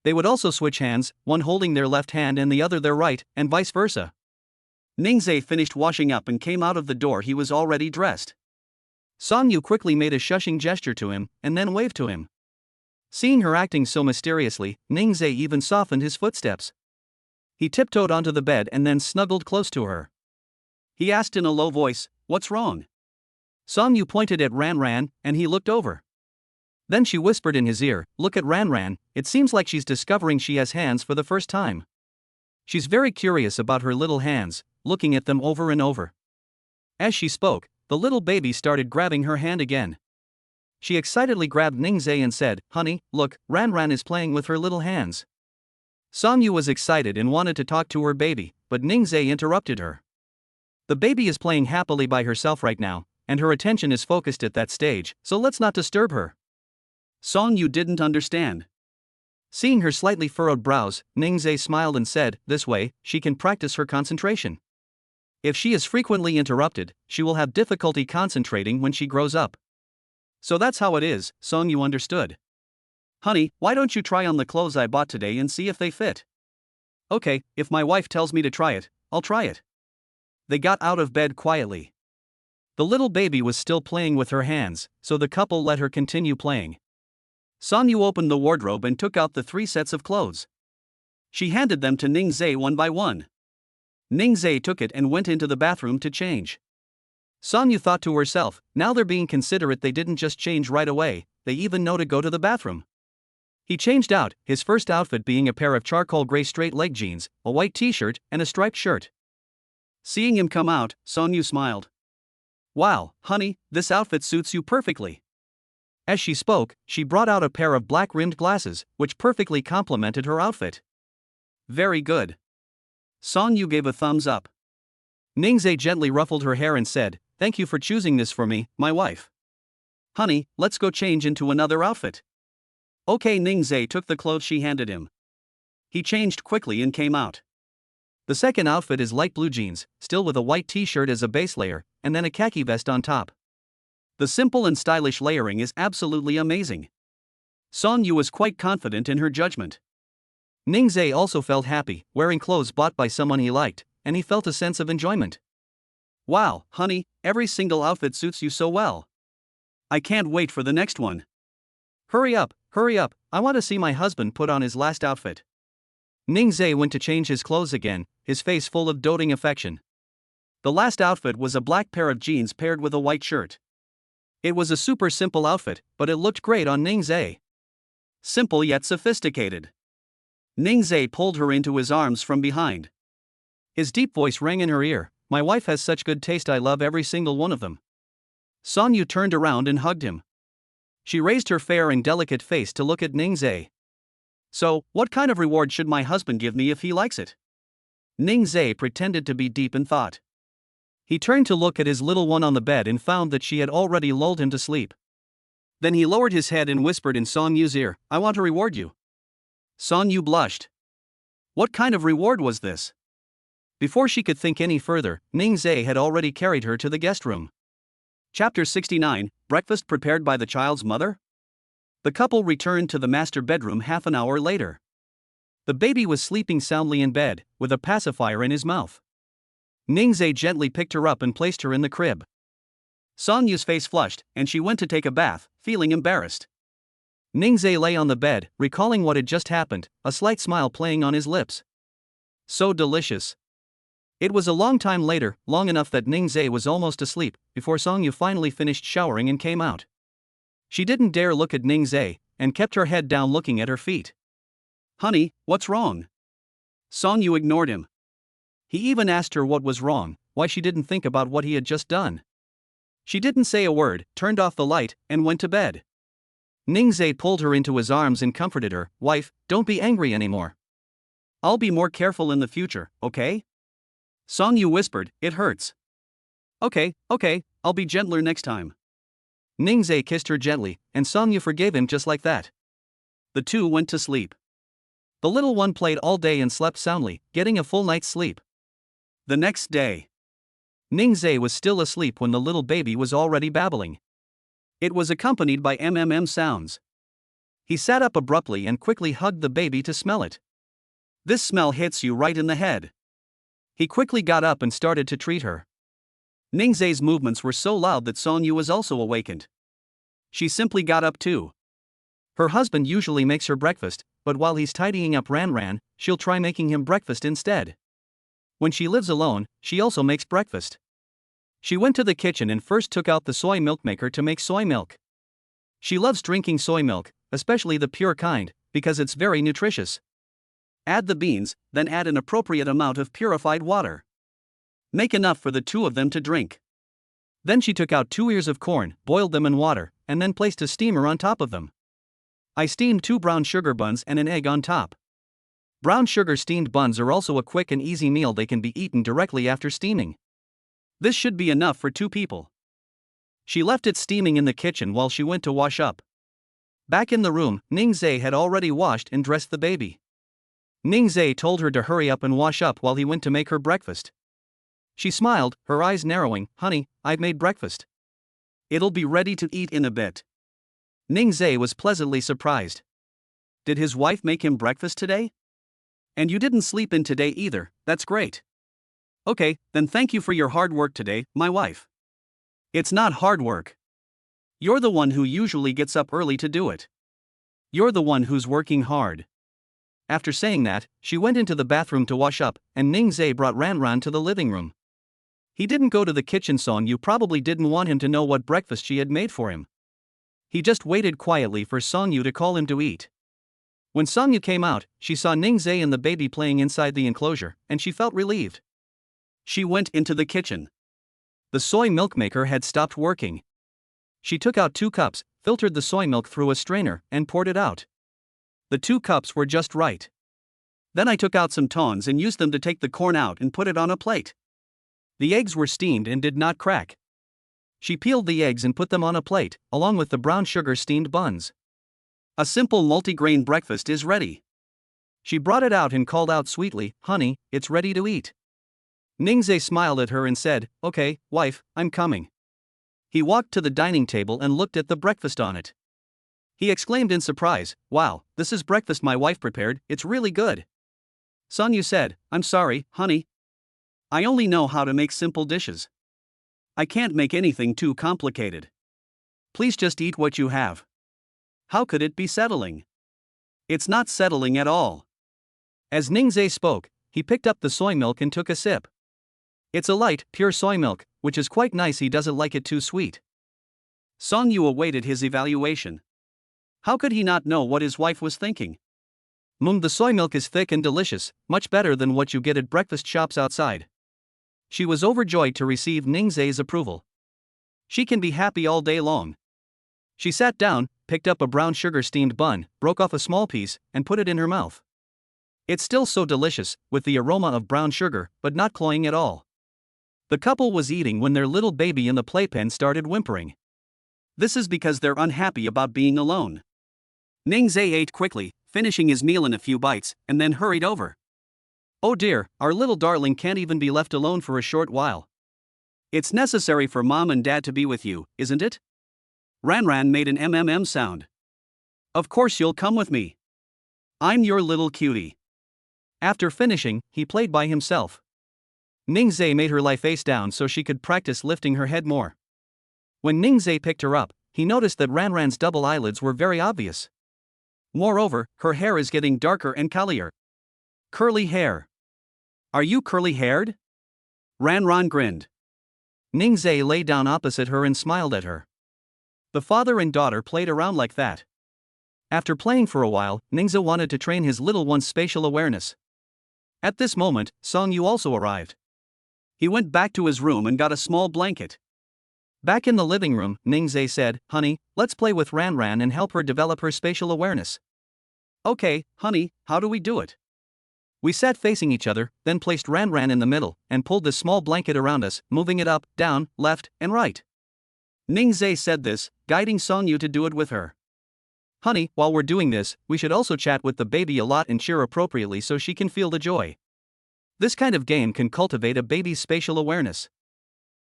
They would also switch hands, one holding their left hand and the other their right, and vice versa. Ningzhe finished washing up and came out of the door. He was already dressed. Song Yu quickly made a shushing gesture to him, and then waved to him. Seeing her acting so mysteriously, Ningzhe even softened his footsteps. He tiptoed onto the bed and then snuggled close to her. He asked in a low voice, "What's wrong?" Song Yu pointed at Ran Ran, and he looked over. Then she whispered in his ear, "Look at Ran Ran, it seems like she's discovering she has hands for the first time. She's very curious about her little hands, looking at them over and over." As she spoke, the little baby started grabbing her hand again. She excitedly grabbed Ningzhe and said, "Honey, look, Ran Ran is playing with her little hands." Song Yu was excited and wanted to talk to her baby, but Ningzhe interrupted her. "The baby is playing happily by herself right now, and her attention is focused at that stage, so let's not disturb her." Song Yu didn't understand. Seeing her slightly furrowed brows, Ningzhe smiled and said, "This way, she can practice her concentration. If she is frequently interrupted, she will have difficulty concentrating when she grows up." "So that's how it is," Song Yu understood. "Honey, why don't you try on the clothes I bought today and see if they fit?" "Okay, if my wife tells me to try it, I'll try it." They got out of bed quietly. The little baby was still playing with her hands, so the couple let her continue playing. Song Yu opened the wardrobe and took out the 3 sets of clothes. She handed them to Ningzhe one by one. Ningzhe took it and went into the bathroom to change. Song Yu thought to herself, now they're being considerate, they didn't just change right away, they even know to go to the bathroom. He changed out, his first outfit being a pair of charcoal gray straight leg jeans, a white t-shirt, and a striped shirt. Seeing him come out, Song Yu smiled. "Wow, honey, this outfit suits you perfectly." As she spoke, she brought out a pair of black-rimmed glasses, which perfectly complemented her outfit. "Very good." Song Yu gave a thumbs up. Ningzhe gently ruffled her hair and said, "Thank you for choosing this for me, my wife. Honey, let's go change into another outfit." Okay, Ningzhe took the clothes she handed him. He changed quickly and came out. The second outfit is light blue jeans, still with a white t-shirt as a base layer, and then a khaki vest on top. The simple and stylish layering is absolutely amazing. Song Yu was quite confident in her judgment. Ningzhe also felt happy, wearing clothes bought by someone he liked, and he felt a sense of enjoyment. "Wow, honey, every single outfit suits you so well. I can't wait for the next one. Hurry up, I want to see my husband put on his last outfit." Ningzhe went to change his clothes again, his face full of doting affection. The last outfit was a black pair of jeans paired with a white shirt. It was a super simple outfit, but it looked great on Ningzhe. Simple yet sophisticated. Ningzhe pulled her into his arms from behind. His deep voice rang in her ear, "My wife has such good taste, I love every single one of them." Song Yu turned around and hugged him. She raised her fair and delicate face to look at Ningzhe. "So, what kind of reward should my husband give me if he likes it?" Ningzhe pretended to be deep in thought. He turned to look at his little one on the bed and found that she had already lulled him to sleep. Then he lowered his head and whispered in Song Yu's ear, "I want to reward you." Song Yu blushed. What kind of reward was this? Before she could think any further, Ningzhe had already carried her to the guest room. Chapter 69, Breakfast prepared by the child's mother? The couple returned to the master bedroom half an hour later. The baby was sleeping soundly in bed, with a pacifier in his mouth. Ningzhe gently picked her up and placed her in the crib. Song Yu's face flushed, and she went to take a bath, feeling embarrassed. Ningzhe lay on the bed, recalling what had just happened, a slight smile playing on his lips. So delicious. It was a long time later, long enough that Ningzhe was almost asleep, before Song Yu finally finished showering and came out. She didn't dare look at Ningzhe, and kept her head down looking at her feet. "Honey, what's wrong?" Song Yu ignored him. He even asked her what was wrong, why she didn't think about what he had just done. She didn't say a word, turned off the light, and went to bed. Ningzhe pulled her into his arms and comforted her, "Wife, don't be angry anymore. I'll be more careful in the future, okay?" Song Yu whispered, "It hurts." Okay, I'll be gentler next time." Ningzai kissed her gently, and Song Yu forgave him just like that. The two went to sleep. The little one played all day and slept soundly, getting a full night's sleep. The next day, Ningzai was still asleep when the little baby was already babbling. It was accompanied by sounds. He sat up abruptly and quickly hugged the baby to smell it. This smell hits you right in the head. He quickly got up and started to treat her. Ningzai's movements were so loud that Song Yu was also awakened. She simply got up too. Her husband usually makes her breakfast, but while he's tidying up Ran, she'll try making him breakfast instead. When she lives alone, she also makes breakfast. She went to the kitchen and first took out the soy milk maker to make soy milk. She loves drinking soy milk, especially the pure kind, because it's very nutritious. Add the beans, then add an appropriate amount of purified water. Make enough for the two of them to drink. Then she took out 2 ears of corn, boiled them in water, and then placed a steamer on top of them. I steamed 2 brown sugar buns and an egg on top. Brown sugar steamed buns are also a quick and easy meal. They can be eaten directly after steaming. This should be enough for 2 people. She left it steaming in the kitchen while she went to wash up. Back in the room, Ningzai had already washed and dressed the baby. Ningzai told her to hurry up and wash up while he went to make her breakfast. She smiled, her eyes narrowing. Honey, I've made breakfast. It'll be ready to eat in a bit. Ningzai was pleasantly surprised. Did his wife make him breakfast today? And you didn't sleep in today either, that's great. Okay, then thank you for your hard work today, my wife. It's not hard work. You're the one who usually gets up early to do it. You're the one who's working hard. After saying that, she went into the bathroom to wash up, and Ningzai brought Ran to the living room. He didn't go to the kitchen. Song Yu probably didn't want him to know what breakfast she had made for him. He just waited quietly for Song Yu to call him to eat. When Song Yu came out, she saw Ningzai and the baby playing inside the enclosure, and she felt relieved. She went into the kitchen. The soy milk maker had stopped working. She took out 2 cups, filtered the soy milk through a strainer, and poured it out. The 2 cups were just right. Then I took out some tongs and used them to take the corn out and put it on a plate. The eggs were steamed and did not crack. She peeled the eggs and put them on a plate, along with the brown sugar steamed buns. A simple multigrain breakfast is ready. She brought it out and called out sweetly, "Honey, it's ready to eat." Ningzai smiled at her and said, "Okay, wife, I'm coming." He walked to the dining table and looked at the breakfast on it. He exclaimed in surprise, "Wow, this is breakfast my wife prepared, it's really good." Song Yu said, "I'm sorry, honey. I only know how to make simple dishes. I can't make anything too complicated. Please just eat what you have." How could it be settling? It's not settling at all. As Ningzai spoke, he picked up the soy milk and took a sip. It's a light, pure soy milk, which is quite nice. He doesn't like it too sweet. Song Yu awaited his evaluation. How could he not know what his wife was thinking? The soy milk is thick and delicious, much better than what you get at breakfast shops outside. She was overjoyed to receive Ningzai's approval. She can be happy all day long. She sat down, picked up a brown sugar steamed bun, broke off a small piece, and put it in her mouth. It's still so delicious, with the aroma of brown sugar, but not cloying at all. The couple was eating when their little baby in the playpen started whimpering. This is because they're unhappy about being alone. Ningzai ate quickly, finishing his meal in a few bites, and then hurried over. Oh dear, our little darling can't even be left alone for a short while. It's necessary for mom and dad to be with you, isn't it? Ran made an sound. Of course you'll come with me. I'm your little cutie. After finishing, he played by himself. Ningzai made her lie face down so she could practice lifting her head more. When Ningzai picked her up, he noticed that Ran's double eyelids were very obvious. Moreover, her hair is getting darker and curlier. Curly hair. Are you curly-haired? Ran grinned. Ningzai lay down opposite her and smiled at her. The father and daughter played around like that. After playing for a while, Ningzai wanted to train his little one's spatial awareness. At this moment, Song Yu also arrived. He went back to his room and got a small blanket. Back in the living room, Ningzai said, "Honey, let's play with Ran and help her develop her spatial awareness." "Okay, honey, how do we do it?" We sat facing each other, then placed Ran in the middle, and pulled the small blanket around us, moving it up, down, left, and right. Ningzhe said this, guiding Songyu to do it with her. Honey, while we're doing this, we should also chat with the baby a lot and cheer appropriately so she can feel the joy. This kind of game can cultivate a baby's spatial awareness.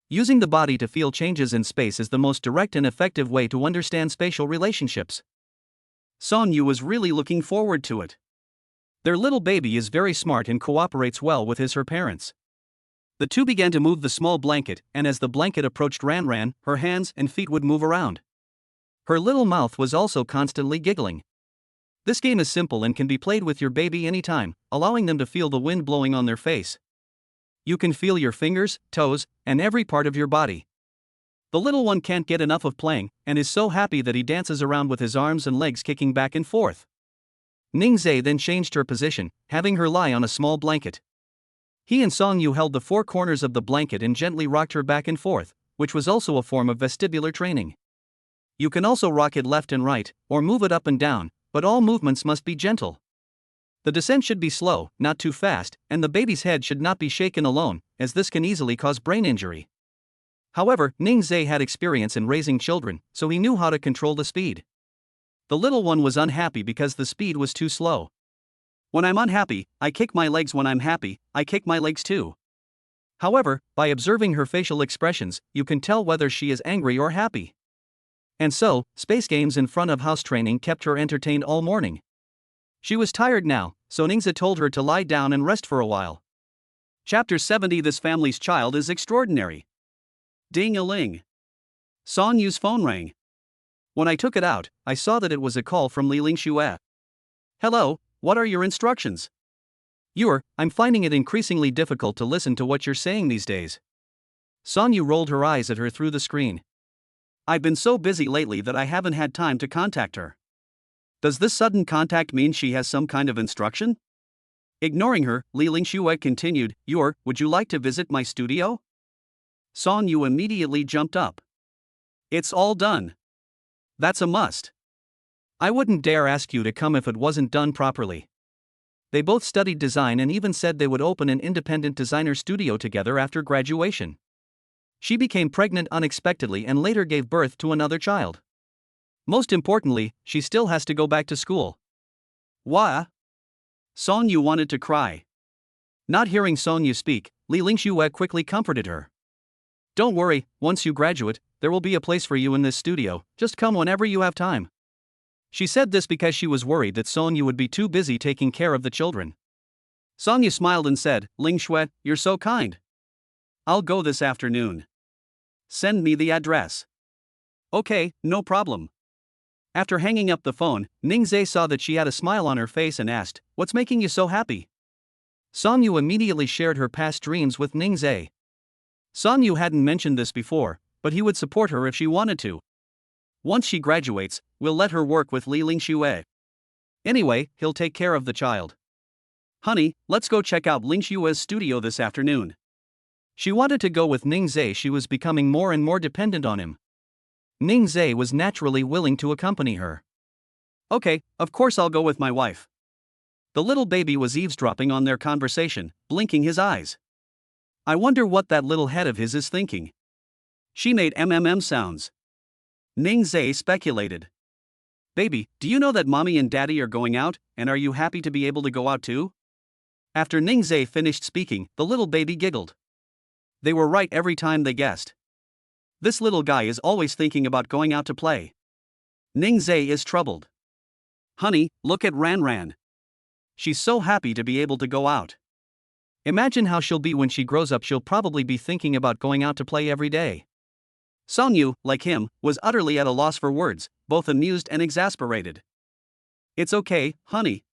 Using the body to feel changes in space is the most direct and effective way to understand spatial relationships. Songyu was really looking forward to it. Their little baby is very smart and cooperates well with her parents. The two began to move the small blanket, and as the blanket approached Ranran, her hands and feet would move around. Her little mouth was also constantly giggling. This game is simple and can be played with your baby anytime, allowing them to feel the wind blowing on their face. You can feel your fingers, toes, and every part of your body. The little one can't get enough of playing, and is so happy that he dances around with his arms and legs kicking back and forth. Ningzhe then changed her position, having her lie on a small blanket. He and Songyu held the four corners of the blanket and gently rocked her back and forth, which was also a form of vestibular training. You can also rock it left and right, or move it up and down, but all movements must be gentle. The descent should be slow, not too fast, and the baby's head should not be shaken alone, as this can easily cause brain injury. However, Ningzhe had experience in raising children, so he knew how to control the speed. The little one was unhappy because the speed was too slow. When I'm unhappy, I kick my legs. When I'm happy, I kick my legs too. However, by observing her facial expressions, you can tell whether she is angry or happy. And so, space games in front of house training kept her entertained all morning. She was tired now, so Ningzhe told her to lie down and rest for a while. Chapter 70. This family's child is extraordinary. Ding-a-ling. Songyu's phone rang. When I took it out, I saw that it was a call from Li Lingxue. Hello, what are your instructions? I'm finding it increasingly difficult to listen to what you're saying these days. Songyu rolled her eyes at her through the screen. I've been so busy lately that I haven't had time to contact her. Does this sudden contact mean she has some kind of instruction? Ignoring her, Li Lingxue continued, would you like to visit my studio? Songyu immediately jumped up. It's all done. That's a must. I wouldn't dare ask you to come if it wasn't done properly. They both studied design and even said they would open an independent designer studio together after graduation. She became pregnant unexpectedly and later gave birth to another child. Most importantly, she still has to go back to school. Wah? Songyu wanted to cry. Not hearing Songyu speak, Li Lingxue quickly comforted her. Don't worry, once you graduate, there will be a place for you in this studio, just come whenever you have time. She said this because she was worried that Songyu would be too busy taking care of the children. Songyu smiled and said, Lingxue, you're so kind. I'll go this afternoon. Send me the address. Okay, no problem. After hanging up the phone, Ningzhe saw that she had a smile on her face and asked, What's making you so happy? Songyu immediately shared her past dreams with Ningzhe. Songyu hadn't mentioned this before, but he would support her if she wanted to. Once she graduates, we'll let her work with Li Lingxue. Anyway, he'll take care of the child. Honey, let's go check out Lingxue's studio this afternoon. She wanted to go with Ningzhe. She was becoming more and more dependent on him. Ningzhe was naturally willing to accompany her. Okay, of course I'll go with my wife. The little baby was eavesdropping on their conversation, blinking his eyes. I wonder what that little head of his is thinking. She made sounds. Ningzhe speculated. Baby, do you know that mommy and daddy are going out, and are you happy to be able to go out too? After Ningzhe finished speaking, the little baby giggled. They were right every time they guessed. This little guy is always thinking about going out to play. Ningzhe is troubled. Honey, look at Ranran. She's so happy to be able to go out. Imagine how she'll be when she grows up. She'll probably be thinking about going out to play every day. Songyu, like him, was utterly at a loss for words, both amused and exasperated. It's okay, honey.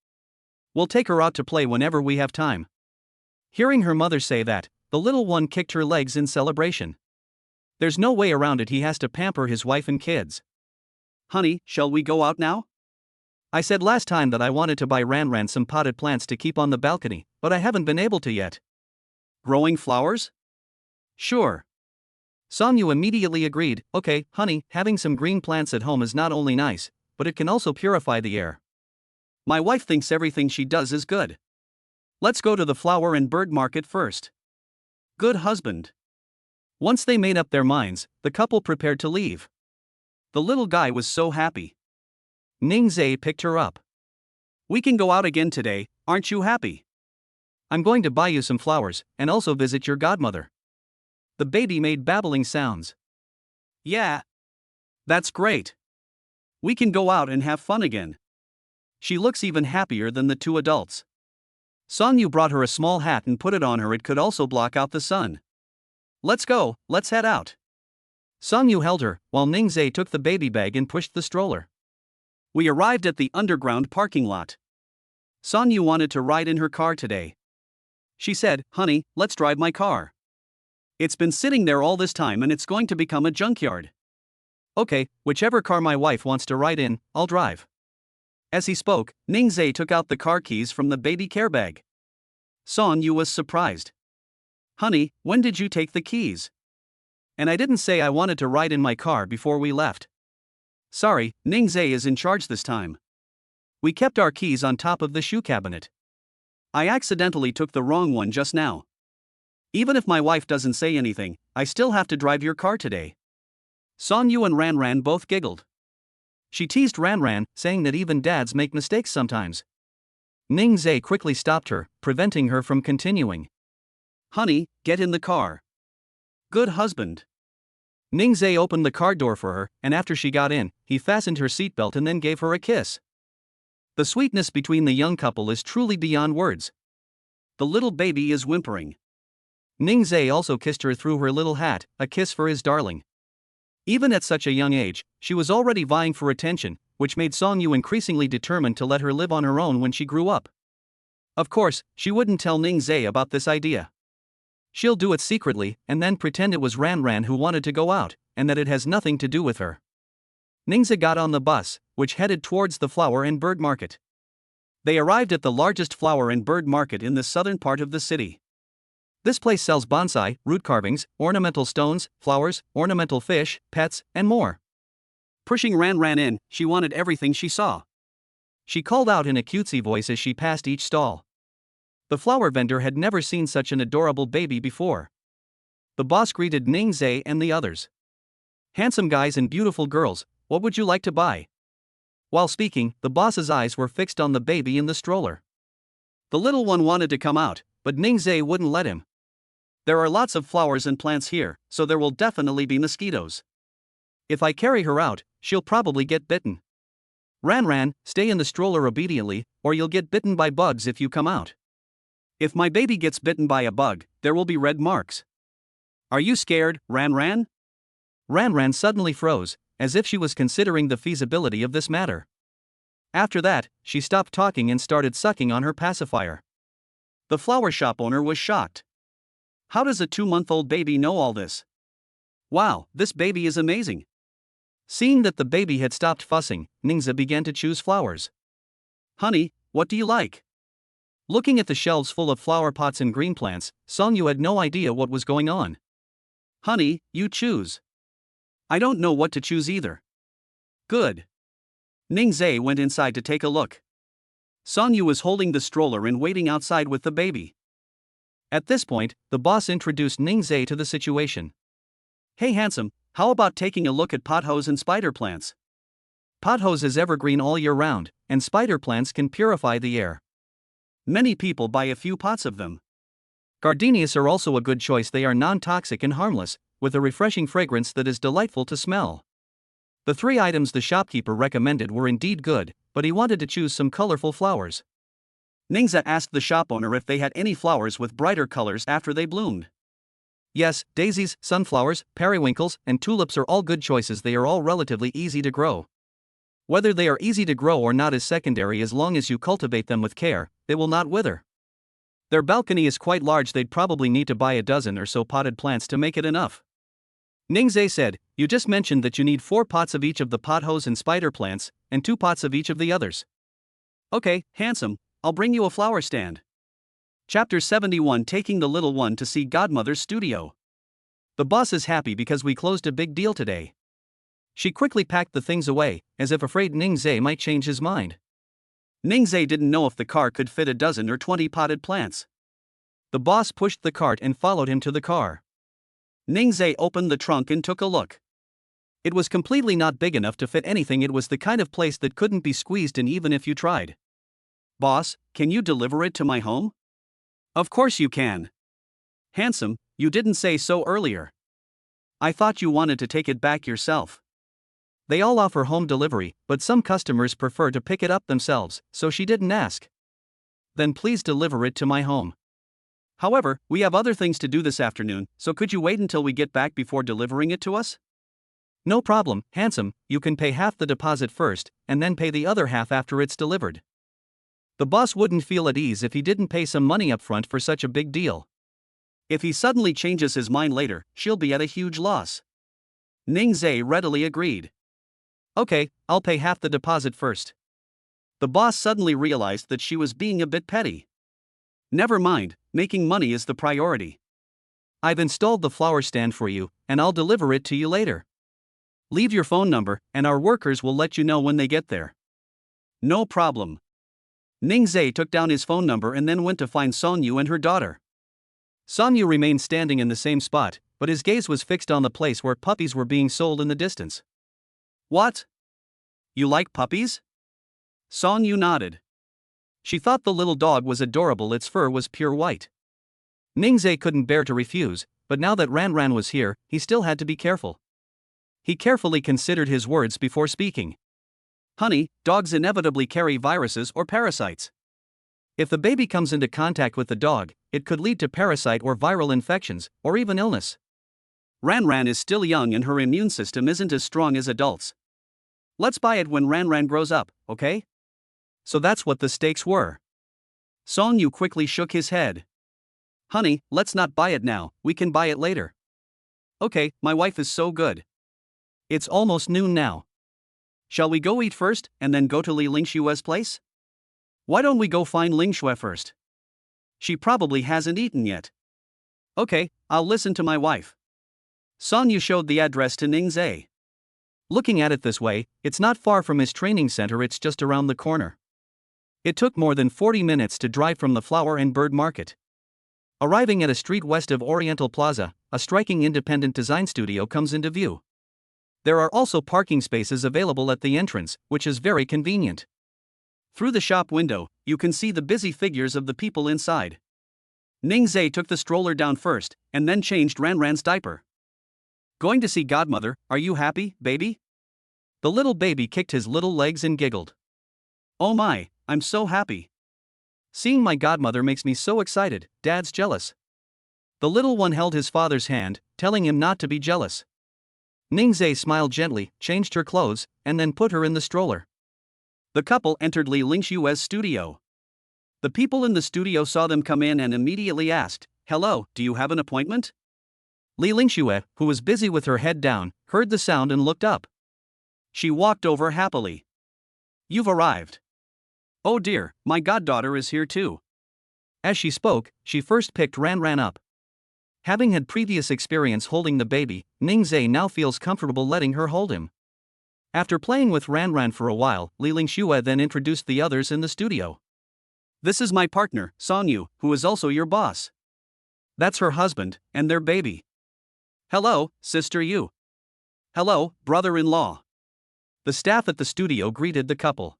We'll take her out to play whenever we have time. Hearing her mother say that, the little one kicked her legs in celebration. There's no way around it. He has to pamper his wife and kids. Honey, shall we go out now? I said last time that I wanted to buy Ranran some potted plants to keep on the balcony, but I haven't been able to yet. Growing flowers? Sure. Songyu immediately agreed. Okay, honey, having some green plants at home is not only nice, but it can also purify the air. My wife thinks everything she does is good. Let's go to the flower and bird market first. Good husband. Once they made up their minds, the couple prepared to leave. The little guy was so happy. Ningzhe picked her up. We can go out again today, aren't you happy? I'm going to buy you some flowers, and also visit your godmother. The baby made babbling sounds. Yeah. That's great. We can go out and have fun again. She looks even happier than the two adults. Songyu brought her a small hat and put it on her. It could also block out the sun. Let's go, let's head out. Songyu held her, while Ningzhe took the baby bag and pushed the stroller. We arrived at the underground parking lot. Songyu wanted to ride in her car today. She said, "Honey, let's drive my car. It's been sitting there all this time and it's going to become a junkyard." Okay, whichever car my wife wants to ride in, I'll drive. As he spoke, Ningzhe took out the car keys from the baby care bag. Songyu was surprised. Honey, when did you take the keys? And I didn't say I wanted to ride in my car before we left. Sorry, Ningzhe is in charge this time. We kept our keys on top of the shoe cabinet. I accidentally took the wrong one just now. Even if my wife doesn't say anything, I still have to drive your car today. Songyu and Ranran both giggled. She teased Ranran, saying that even dads make mistakes sometimes. Ningzhe quickly stopped her, preventing her from continuing. Honey, get in the car. Good husband. Ningzhe opened the car door for her, and after she got in, he fastened her seatbelt and then gave her a kiss. The sweetness between the young couple is truly beyond words. The little baby is whimpering. Ningzhe also kissed her through her little hat, a kiss for his darling. Even at such a young age, she was already vying for attention, which made Songyu increasingly determined to let her live on her own when she grew up. Of course, she wouldn't tell Ningzhe about this idea. She'll do it secretly and then pretend it was Ranran who wanted to go out, and that it has nothing to do with her. Ningzhe got on the bus, which headed towards the flower and bird market. They arrived at the largest flower and bird market in the southern part of the city. This place sells bonsai, root carvings, ornamental stones, flowers, ornamental fish, pets, and more. Pushing Ranran in, she wanted everything she saw. She called out in a cutesy voice as she passed each stall. The flower vendor had never seen such an adorable baby before. The boss greeted Ningzhe and the others. Handsome guys and beautiful girls, what would you like to buy? While speaking, the boss's eyes were fixed on the baby in the stroller. The little one wanted to come out, but Ningzhe wouldn't let him. There are lots of flowers and plants here, so there will definitely be mosquitoes. If I carry her out, she'll probably get bitten. Ranran, stay in the stroller obediently, or you'll get bitten by bugs if you come out. If my baby gets bitten by a bug, there will be red marks. Are you scared, Ranran? Ranran suddenly froze, as if she was considering the feasibility of this matter. After that, she stopped talking and started sucking on her pacifier. The flower shop owner was shocked. How does a 2-month-old baby know all this? Wow, this baby is amazing. Seeing that the baby had stopped fussing, Ningzhe began to choose flowers. Honey, what do you like? Looking at the shelves full of flower pots and green plants, Songyu had no idea what was going on. Honey, you choose. I don't know what to choose either. Good. Ningzhe went inside to take a look. Songyu was holding the stroller and waiting outside with the baby. At this point, the boss introduced Ningzhe to the situation. Hey handsome, how about taking a look at pothos and spider plants? Pothos is evergreen all year round, and spider plants can purify the air. Many people buy a few pots of them. Gardenias are also a good choice. They are non-toxic and harmless, with a refreshing fragrance that is delightful to smell. The 3 items the shopkeeper recommended were indeed good, but he wanted to choose some colorful flowers. Ningzhe asked the shop owner if they had any flowers with brighter colors after they bloomed. Yes, daisies, sunflowers, periwinkles, and tulips are all good choices. They are all relatively easy to grow. Whether they are easy to grow or not is secondary. As long as you cultivate them with care, they will not wither. Their balcony is quite large. They'd probably need to buy a dozen or so potted plants to make it enough. Ningzhe said, you just mentioned that you need 4 pots of each of the pothos and spider plants, and 2 pots of each of the others. Okay, handsome, I'll bring you a flower stand. Chapter 71, Taking the Little One to See Godmother's Studio. The boss is happy because we closed a big deal today. She quickly packed the things away, as if afraid Ningzhe might change his mind. Ningzhe didn't know if the car could fit a dozen or 20 potted plants. The boss pushed the cart and followed him to the car. Ningzhe opened the trunk and took a look. It was completely not big enough to fit anything. It was the kind of place that couldn't be squeezed in even if you tried. Boss, can you deliver it to my home? Of course you can. Handsome, you didn't say so earlier. I thought you wanted to take it back yourself. They all offer home delivery, but some customers prefer to pick it up themselves, so she didn't ask. Then please deliver it to my home. However, we have other things to do this afternoon, so could you wait until we get back before delivering it to us? No problem, handsome, you can pay half the deposit first, and then pay the other half after it's delivered. The boss wouldn't feel at ease if he didn't pay some money up front for such a big deal. If he suddenly changes his mind later, she'll be at a huge loss. Ningzhe readily agreed. Okay, I'll pay half the deposit first. The boss suddenly realized that she was being a bit petty. Never mind, making money is the priority. I've installed the flower stand for you, and I'll deliver it to you later. Leave your phone number, and our workers will let you know when they get there. No problem. Ningzhe took down his phone number and then went to find Sonyu and her daughter. Sonyu remained standing in the same spot, but his gaze was fixed on the place where puppies were being sold in the distance. What? You like puppies? Sonyu nodded. She thought the little dog was adorable. Its fur was pure white. Ningzhe couldn't bear to refuse, but now that Ranran was here, he still had to be careful. He carefully considered his words before speaking. Honey, dogs inevitably carry viruses or parasites. If the baby comes into contact with the dog, it could lead to parasite or viral infections, or even illness. Ranran is still young and her immune system isn't as strong as adults. Let's buy it when Ranran grows up, okay? So that's what the stakes were. Sonyu quickly shook his head. Honey, let's not buy it now, we can buy it later. Okay, my wife is so good. It's almost noon now. Shall we go eat first, and then go to Li Lingshue's place? Why don't we go find Lingshue first? She probably hasn't eaten yet. Okay, I'll listen to my wife. Sonyu showed the address to Ningzhe. Looking at it this way, it's not far from his training center, it's just around the corner. It took more than 40 minutes to drive from the flower and bird market. Arriving at a street west of Oriental Plaza, a striking independent design studio comes into view. There are also parking spaces available at the entrance, which is very convenient. Through the shop window, you can see the busy figures of the people inside. Ningzhe took the stroller down first, and then changed Ranran's diaper. Going to see Godmother, are you happy, baby? The little baby kicked his little legs and giggled. Oh my, I'm so happy. Seeing my godmother makes me so excited, Dad's jealous. The little one held his father's hand, telling him not to be jealous. Ningzhe smiled gently, changed her clothes, and then put her in the stroller. The couple entered Li Lingshue's studio. The people in the studio saw them come in and immediately asked, Hello, do you have an appointment? Li Lingshue, who was busy with her head down, heard the sound and looked up. She walked over happily. You've arrived. Oh dear, my goddaughter is here too. As she spoke, she first picked Ranran up. Having had previous experience holding the baby, Ningzhe now feels comfortable letting her hold him. After playing with Ranran for a while, Li Lingshue then introduced the others in the studio. This is my partner, Sonyu, who is also your boss. That's her husband, and their baby. Hello, Sister Yu. Hello, brother-in-law. The staff at the studio greeted the couple.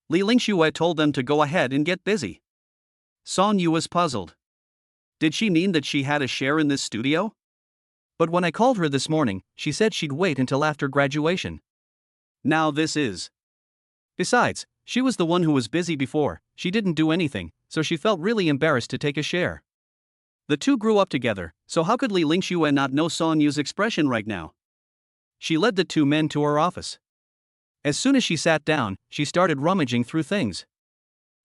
Li Lingshue told them to go ahead and get busy. Sonyu was puzzled. Did she mean that she had a share in this studio? But when I called her this morning, she said she'd wait until after graduation. Now this is. Besides, she was the one who was busy before, she didn't do anything, so she felt really embarrassed to take a share. The two grew up together, so how could Li Lingshue not know Sonyu's expression right now? She led the two men to her office. As soon as she sat down, she started rummaging through things.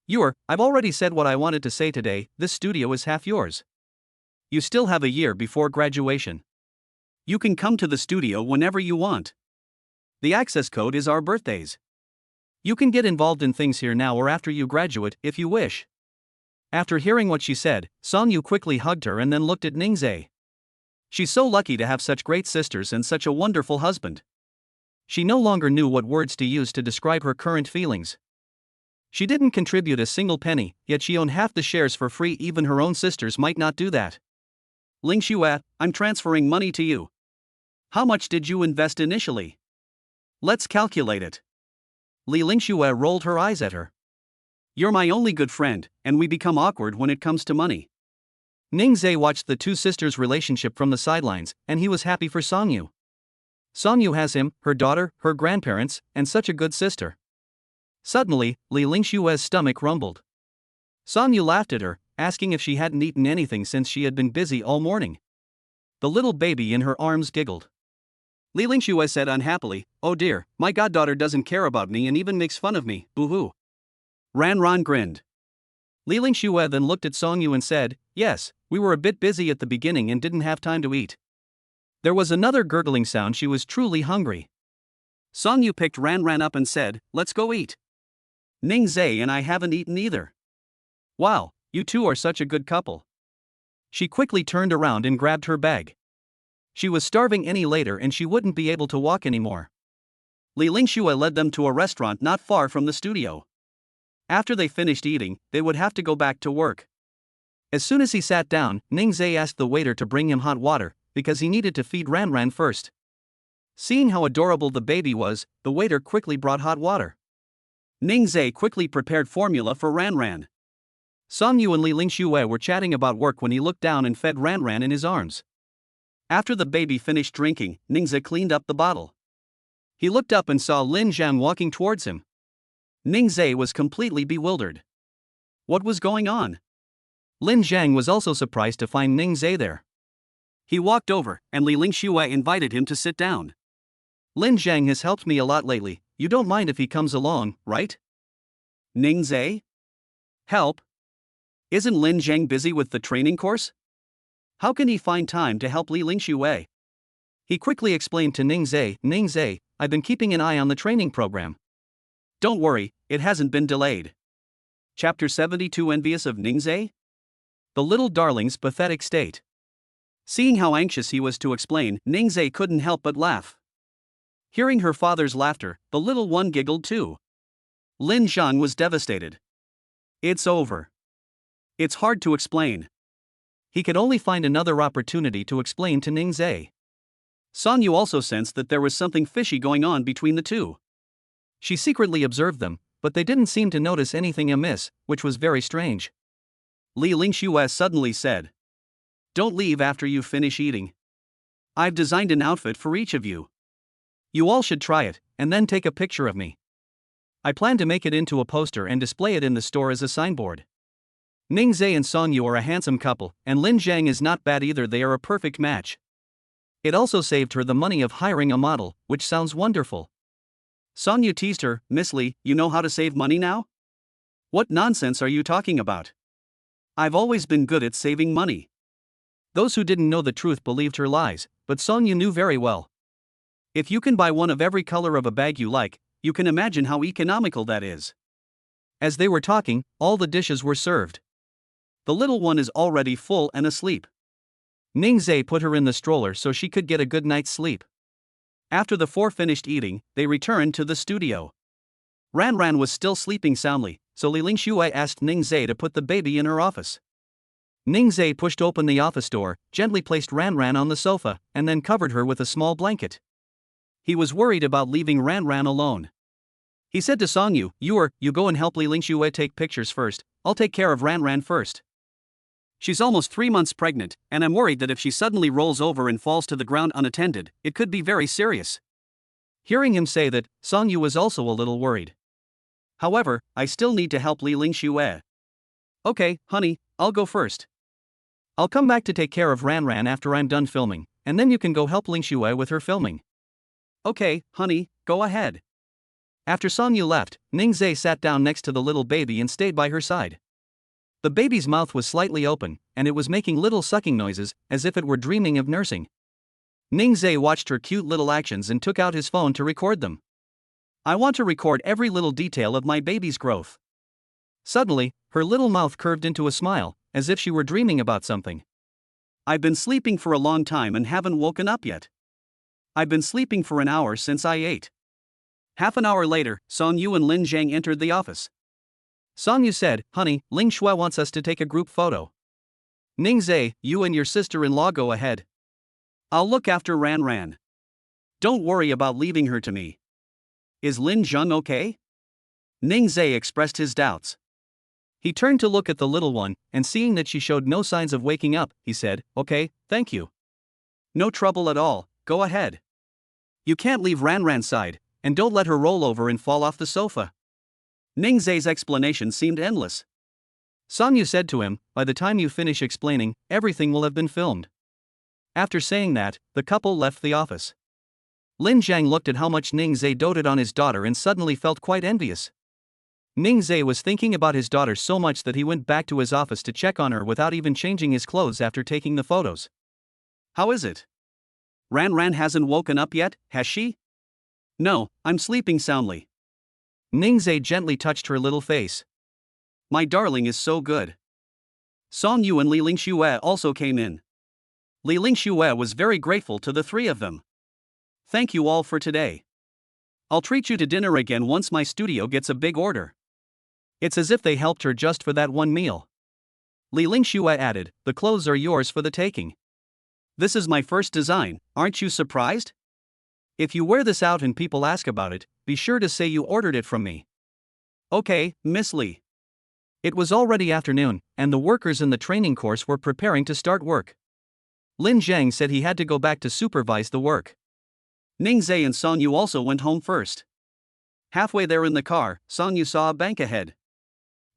I've already said what I wanted to say today, this studio is half yours. You still have a year before graduation. You can come to the studio whenever you want. The access code is our birthdays. You can get involved in things here now or after you graduate, if you wish. After hearing what she said, Sonyu quickly hugged her and then looked at Ningzhe. She's so lucky to have such great sisters and such a wonderful husband. She no longer knew what words to use to describe her current feelings. She didn't contribute a single penny, yet she owned half the shares for free. Even her own sisters might not do that. Ling Xue, I'm transferring money to you. How much did you invest initially? Let's calculate it. Li Lingxue rolled her eyes at her. You're my only good friend, and we become awkward when it comes to money. Ning Zhe watched the two sisters' relationship from the sidelines, and he was happy for Songyu. Songyu has him, her daughter, her grandparents, and such a good sister. Suddenly, Li Lingshue's stomach rumbled. Songyu laughed at her, asking if she hadn't eaten anything since she had been busy all morning. The little baby in her arms giggled. Li Lingxue said unhappily, "Oh dear, my goddaughter doesn't care about me and even makes fun of me, boo-hoo." Ran Ran grinned. Li Lingxue then looked at Songyu and said, "Yes, we were a bit busy at the beginning and didn't have time to eat." There was another gurgling sound. She was truly hungry. Songyu picked Ran Ran up and said, "Let's go eat. Ning Zhe and I haven't eaten either." "Wow, you two are such a good couple." She quickly turned around and grabbed her bag. She was starving any later and she wouldn't be able to walk anymore. Li Lingxue led them to a restaurant not far from the studio. After they finished eating, they would have to go back to work. As soon as he sat down, Ning Zhe asked the waiter to bring him hot water, because he needed to feed Ran Ran first. Seeing how adorable the baby was, the waiter quickly brought hot water. Ning Zhe quickly prepared formula for Ran Ran. Songyu and Li Lingxue were chatting about work when he looked down and fed Ran Ran in his arms. After the baby finished drinking, Ning Zhe cleaned up the bottle. He looked up and saw Lin Zhang walking towards him. Ning Zhe was completely bewildered. What was going on? Lin Zhang was also surprised to find Ning Zhe there. He walked over, and Li Lingxue invited him to sit down. "Lin Zhang has helped me a lot lately, you don't mind if he comes along, right?" Ning Zhe? Help? Isn't Lin Zhang busy with the training course? How can he find time to help Li Lingxue? He quickly explained to Ning Zhe, "I've been keeping an eye on the training program. Don't worry, it hasn't been delayed." Chapter 72 Envious of Ning Zhe? The little darling's pathetic state. Seeing how anxious he was to explain, Ning Zhe couldn't help but laugh. Hearing her father's laughter, the little one giggled too. Lin Zhang was devastated. It's over. It's hard to explain. He could only find another opportunity to explain to Ning Zhe. Songyu also sensed that there was something fishy going on between the two. She secretly observed them, but they didn't seem to notice anything amiss, which was very strange. Li Lingxue suddenly said, "Don't leave after you finish eating. I've designed an outfit for each of you. You all should try it, and then take a picture of me. I plan to make it into a poster and display it in the store as a signboard." Ning Zhe and Songyu are a handsome couple, and Lin Zhang is not bad either. They are a perfect match. It also saved her the money of hiring a model, which sounds wonderful. Songyu teased her, "Miss Li, you know how to save money now? What nonsense are you talking about? I've always been good at saving money." Those who didn't know the truth believed her lies, but Songyu knew very well. If you can buy one of every color of a bag you like, you can imagine how economical that is. As they were talking, all the dishes were served. The little one is already full and asleep. Ning Zhe put her in the stroller so she could get a good night's sleep. After the four finished eating, they returned to the studio. Ran Ran was still sleeping soundly, so Li Lingxue asked Ning Zhe to put the baby in her office. Ning Zhe pushed open the office door, gently placed Ran Ran on the sofa, and then covered her with a small blanket. He was worried about leaving Ran Ran alone. He said to Songyu, You go and help Li Lingxue take pictures first, I'll take care of Ran Ran first. She's almost 3 months pregnant, and I'm worried that if she suddenly rolls over and falls to the ground unattended, it could be very serious." Hearing him say that, Songyu was also a little worried. "However, I still need to help Li Lingxue." "Okay, honey, I'll go first. I'll come back to take care of Ran Ran after I'm done filming, and then you can go help Lingxue with her filming." "Okay, honey, go ahead." After Songyu left, Ning Zhe sat down next to the little baby and stayed by her side. The baby's mouth was slightly open, and it was making little sucking noises, as if it were dreaming of nursing. Ning Zhe watched her cute little actions and took out his phone to record them. "I want to record every little detail of my baby's growth." Suddenly, her little mouth curved into a smile, as if she were dreaming about something. "I've been sleeping for a long time and haven't woken up yet. I've been sleeping for an hour since I ate." Half an hour later, Songyu and Lin Zhang entered the office. Songyu said, "Honey, Ling Xue wants us to take a group photo." Ningze, you and your sister-in-law go ahead. I'll look after Ran Ran. Don't worry about leaving her to me. Is Lin Zheng okay? Ningze expressed his doubts. He turned to look at the little one, and seeing that she showed no signs of waking up, he said, "Okay, thank you. No trouble at all, go ahead. You can't leave Ran Ran's side, and don't let her roll over and fall off the sofa." Ningze's explanation seemed endless. Song Yu said to him, "By the time you finish explaining, everything will have been filmed." After saying that, the couple left the office. Lin Zhang looked at how much Ningze doted on his daughter and suddenly felt quite envious. Ningze was thinking about his daughter so much that he went back to his office to check on her without even changing his clothes after taking the photos. "How is it? Ran Ran hasn't woken up yet, has she?" "No, I'm sleeping soundly." Ningze gently touched her little face. "My darling is so good." Song Yu and Li Lingxue also came in. Li Lingxue was very grateful to the three of them. "Thank you all for today. I'll treat you to dinner again once my studio gets a big order." It's as if they helped her just for that one meal. Li Lingxue added, "The clothes are yours for the taking. This is my first design, aren't you surprised? If you wear this out and people ask about it, be sure to say you ordered it from me." "Okay, Miss Li." It was already afternoon, and the workers in the training course were preparing to start work. Lin Zhang said he had to go back to supervise the work. Ningze and Song Yu also went home first. Halfway there in the car, Song Yu saw a bank ahead.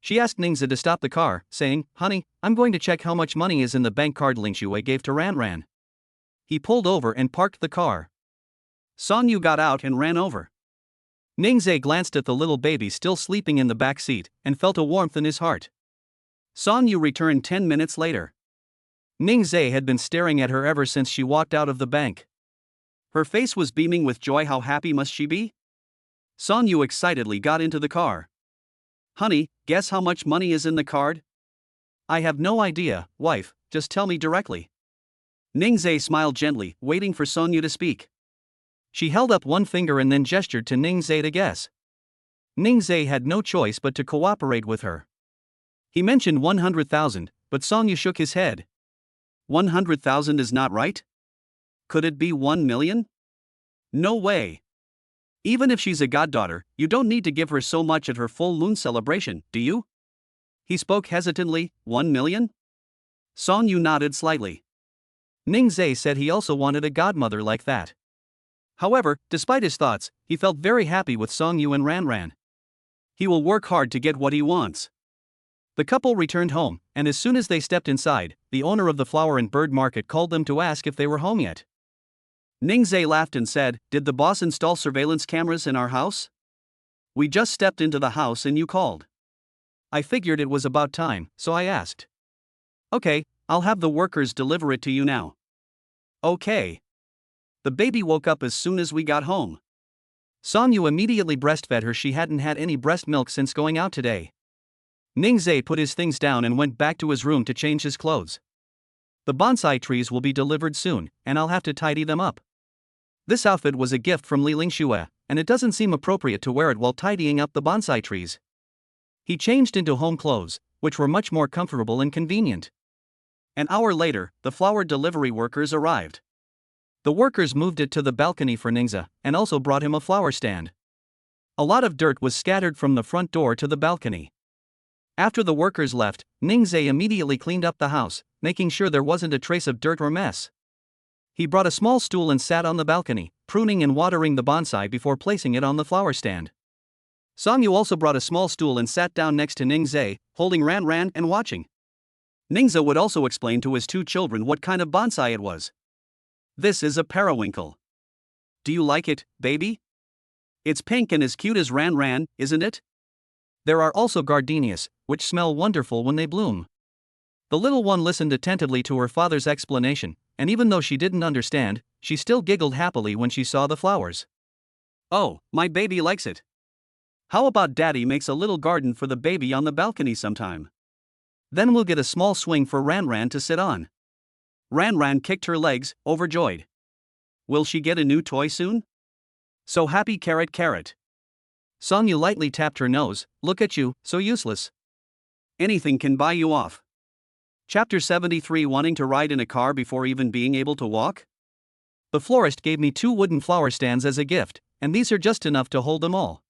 She asked Ningze to stop the car, saying, "Honey, I'm going to check how much money is in the bank card Lingxue gave to Ran Ran." He pulled over and parked the car. Song Yu got out and ran over. Ningze glanced at the little baby still sleeping in the back seat, and felt a warmth in his heart. Song Yu returned 10 minutes later. Ningze had been staring at her ever since she walked out of the bank. Her face was beaming with joy. How happy must she be? Song Yu excitedly got into the car. "Honey, guess how much money is in the card?" "I have no idea, wife, just tell me directly." Ningze smiled gently, waiting for Song Yu to speak. She held up one finger and then gestured to Ningze to guess. Ningze had no choice but to cooperate with her. He mentioned 100,000, but Song Yu shook his head. 100,000 is not right? Could it be 1 million? No way. Even if she's a goddaughter, you don't need to give her so much at her full moon celebration, do you? He spoke hesitantly. 1 million? Song Yu nodded slightly. Ningze said he also wanted a godmother like that. However, despite his thoughts, he felt very happy with Song Yu and Ran Ran. He will work hard to get what he wants. The couple returned home, and as soon as they stepped inside, the owner of the flower and bird market called them to ask if they were home yet. Ningze laughed and said, "Did the boss install surveillance cameras in our house? We just stepped into the house and you called. I figured it was about time, so I asked." "Okay, I'll have the workers deliver it to you now." "Okay." The baby woke up as soon as we got home. Song Yu immediately breastfed her. She hadn't had any breast milk since going out today. Ningze put his things down and went back to his room to change his clothes. The bonsai trees will be delivered soon, and I'll have to tidy them up. This outfit was a gift from Li Lingxue, and it doesn't seem appropriate to wear it while tidying up the bonsai trees. He changed into home clothes, which were much more comfortable and convenient. An hour later, the flower delivery workers arrived. The workers moved it to the balcony for Ningze, and also brought him a flower stand. A lot of dirt was scattered from the front door to the balcony. After the workers left, Ningze immediately cleaned up the house, making sure there wasn't a trace of dirt or mess. He brought a small stool and sat on the balcony, pruning and watering the bonsai before placing it on the flower stand. Song Yu also brought a small stool and sat down next to Ningze, holding Ran Ran and watching. Ningze would also explain to his two children what kind of bonsai it was. "This is a periwinkle. Do you like it, baby? It's pink and as cute as Ran Ran, isn't it? There are also gardenias, which smell wonderful when they bloom." The little one listened attentively to her father's explanation, and even though she didn't understand, she still giggled happily when she saw the flowers. "Oh, my baby likes it. How about Daddy makes a little garden for the baby on the balcony sometime? Then we'll get a small swing for Ran Ran to sit on." Ran Ran kicked her legs, overjoyed. Will she get a new toy soon? So happy. Carrot carrot. Song Yu lightly tapped her nose. "Look at you, so useless. Anything can buy you off. Chapter 73, Wanting to ride in a car before even being able to walk? The florist gave me 2 wooden flower stands as a gift, and these are just enough to hold them all.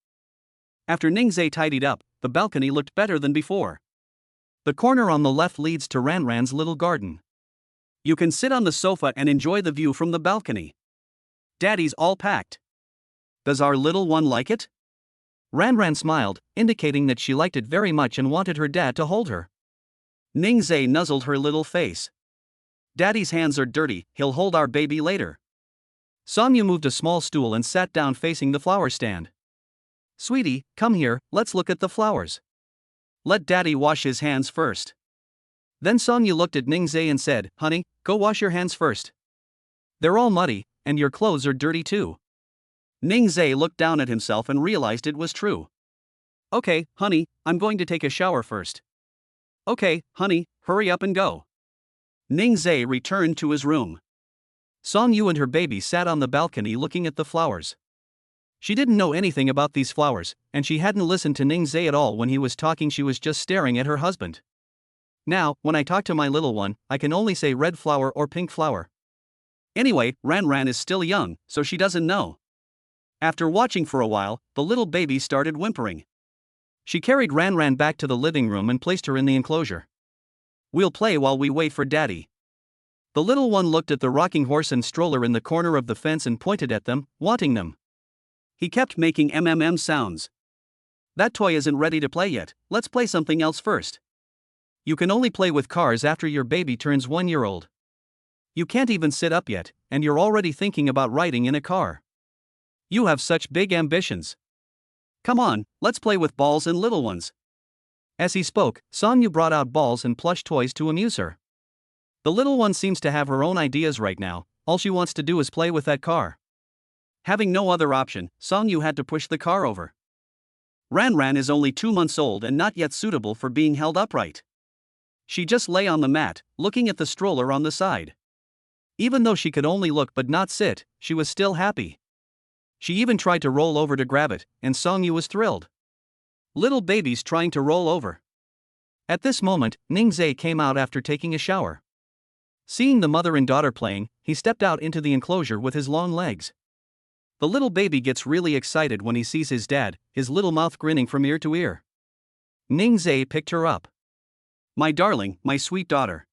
After Ningzhe tidied up, the balcony looked better than before. The corner on the left leads to Ranran's little garden. You can sit on the sofa and enjoy the view from the balcony. Daddy's all packed. Does our little one like it? Ranran smiled, indicating that she liked it very much and wanted her dad to hold her. Ningzhe nuzzled her little face. Daddy's hands are dirty, he'll hold our baby later. Sonyu moved a small stool and sat down facing the flower stand. Sweetie, come here, let's look at the flowers. Let Daddy wash his hands first. Then Sonyu looked at Ningzhe and said, Honey, go wash your hands first. They're all muddy, and your clothes are dirty too. Ningzhe looked down at himself and realized it was true. Okay, honey, I'm going to take a shower first. Okay, honey, hurry up and go. Ningzhe returned to his room. Sonyu and her baby sat on the balcony looking at the flowers. She didn't know anything about these flowers, and she hadn't listened to Ningzhe at all when he was talking. She was just staring at her husband. Now, when I talk to my little one, I can only say red flower or pink flower. Anyway, Ranran is still young, so she doesn't know. After watching for a while, the little baby started whimpering. She carried Ranran back to the living room and placed her in the enclosure. We'll play while we wait for Daddy. The little one looked at the rocking horse and stroller in the corner of the fence and pointed at them, wanting them. He kept making sounds. That toy isn't ready to play yet, let's play something else first. You can only play with cars after your baby turns 1 year old. You can't even sit up yet, and you're already thinking about riding in a car. You have such big ambitions. Come on, let's play with balls and little ones. As he spoke, Sonyu brought out balls and plush toys to amuse her. The little one seems to have her own ideas right now, all she wants to do is play with that car. Having no other option, Sonyu had to push the car over. Ranran is only 2 months old and not yet suitable for being held upright. She just lay on the mat, looking at the stroller on the side. Even though she could only look but not sit, she was still happy. She even tried to roll over to grab it, and Sonyu was thrilled. Little babies trying to roll over. At this moment, Ningzhe came out after taking a shower. Seeing the mother and daughter playing, he stepped out into the enclosure with his long legs. The little baby gets really excited when he sees his dad, his little mouth grinning from ear to ear. Ningzhe picked her up. My darling, my sweet daughter.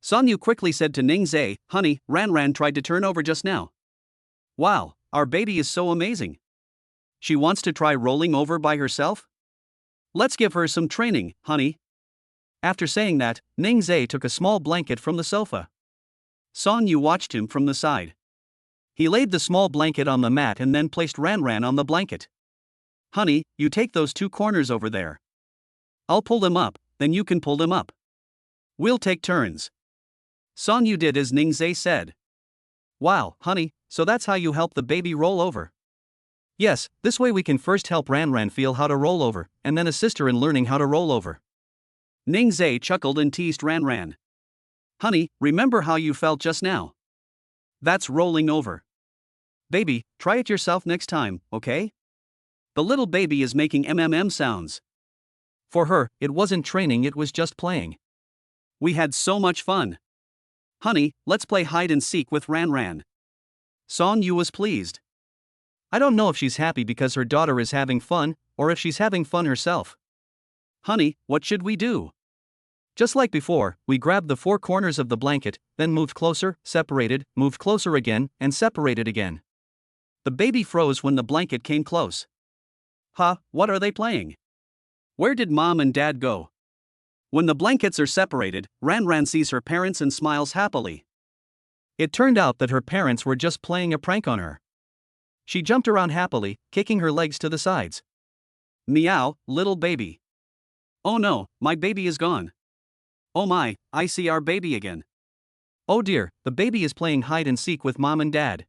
Sonyu quickly said to Ningzhe, Honey, Ranran tried to turn over just now. Wow, our baby is so amazing. She wants to try rolling over by herself? Let's give her some training, honey. After saying that, Ningzhe took a small blanket from the sofa. Sonyu watched him from the side. He laid the small blanket on the mat and then placed Ranran on the blanket. Honey, you take those 2 corners over there. I'll pull them up, then you can pull them up. We'll take turns. Sonyu did as Ningzhe said. Wow, honey, so that's how you help the baby roll over. Yes, this way we can first help Ranran feel how to roll over, and then assist her in learning how to roll over. Ningzhe chuckled and teased Ranran. Honey, remember how you felt just now? That's rolling over. Baby, try it yourself next time, okay? The little baby is making sounds. For her, it wasn't training, it was just playing. We had so much fun. Honey, let's play hide and seek with Ranran. Sonyu was pleased. I don't know if she's happy because her daughter is having fun, or if she's having fun herself. Honey, what should we do? Just like before, we grabbed the 4 corners of the blanket, then moved closer, separated, moved closer again, and separated again. The baby froze when the blanket came close. Huh, what are they playing? Where did Mom and Dad go? When the blankets are separated, Ranran sees her parents and smiles happily. It turned out that her parents were just playing a prank on her. She jumped around happily, kicking her legs to the sides. Meow, little baby. Oh no, my baby is gone. Oh my, I see our baby again. Oh dear, the baby is playing hide and seek with Mom and Dad.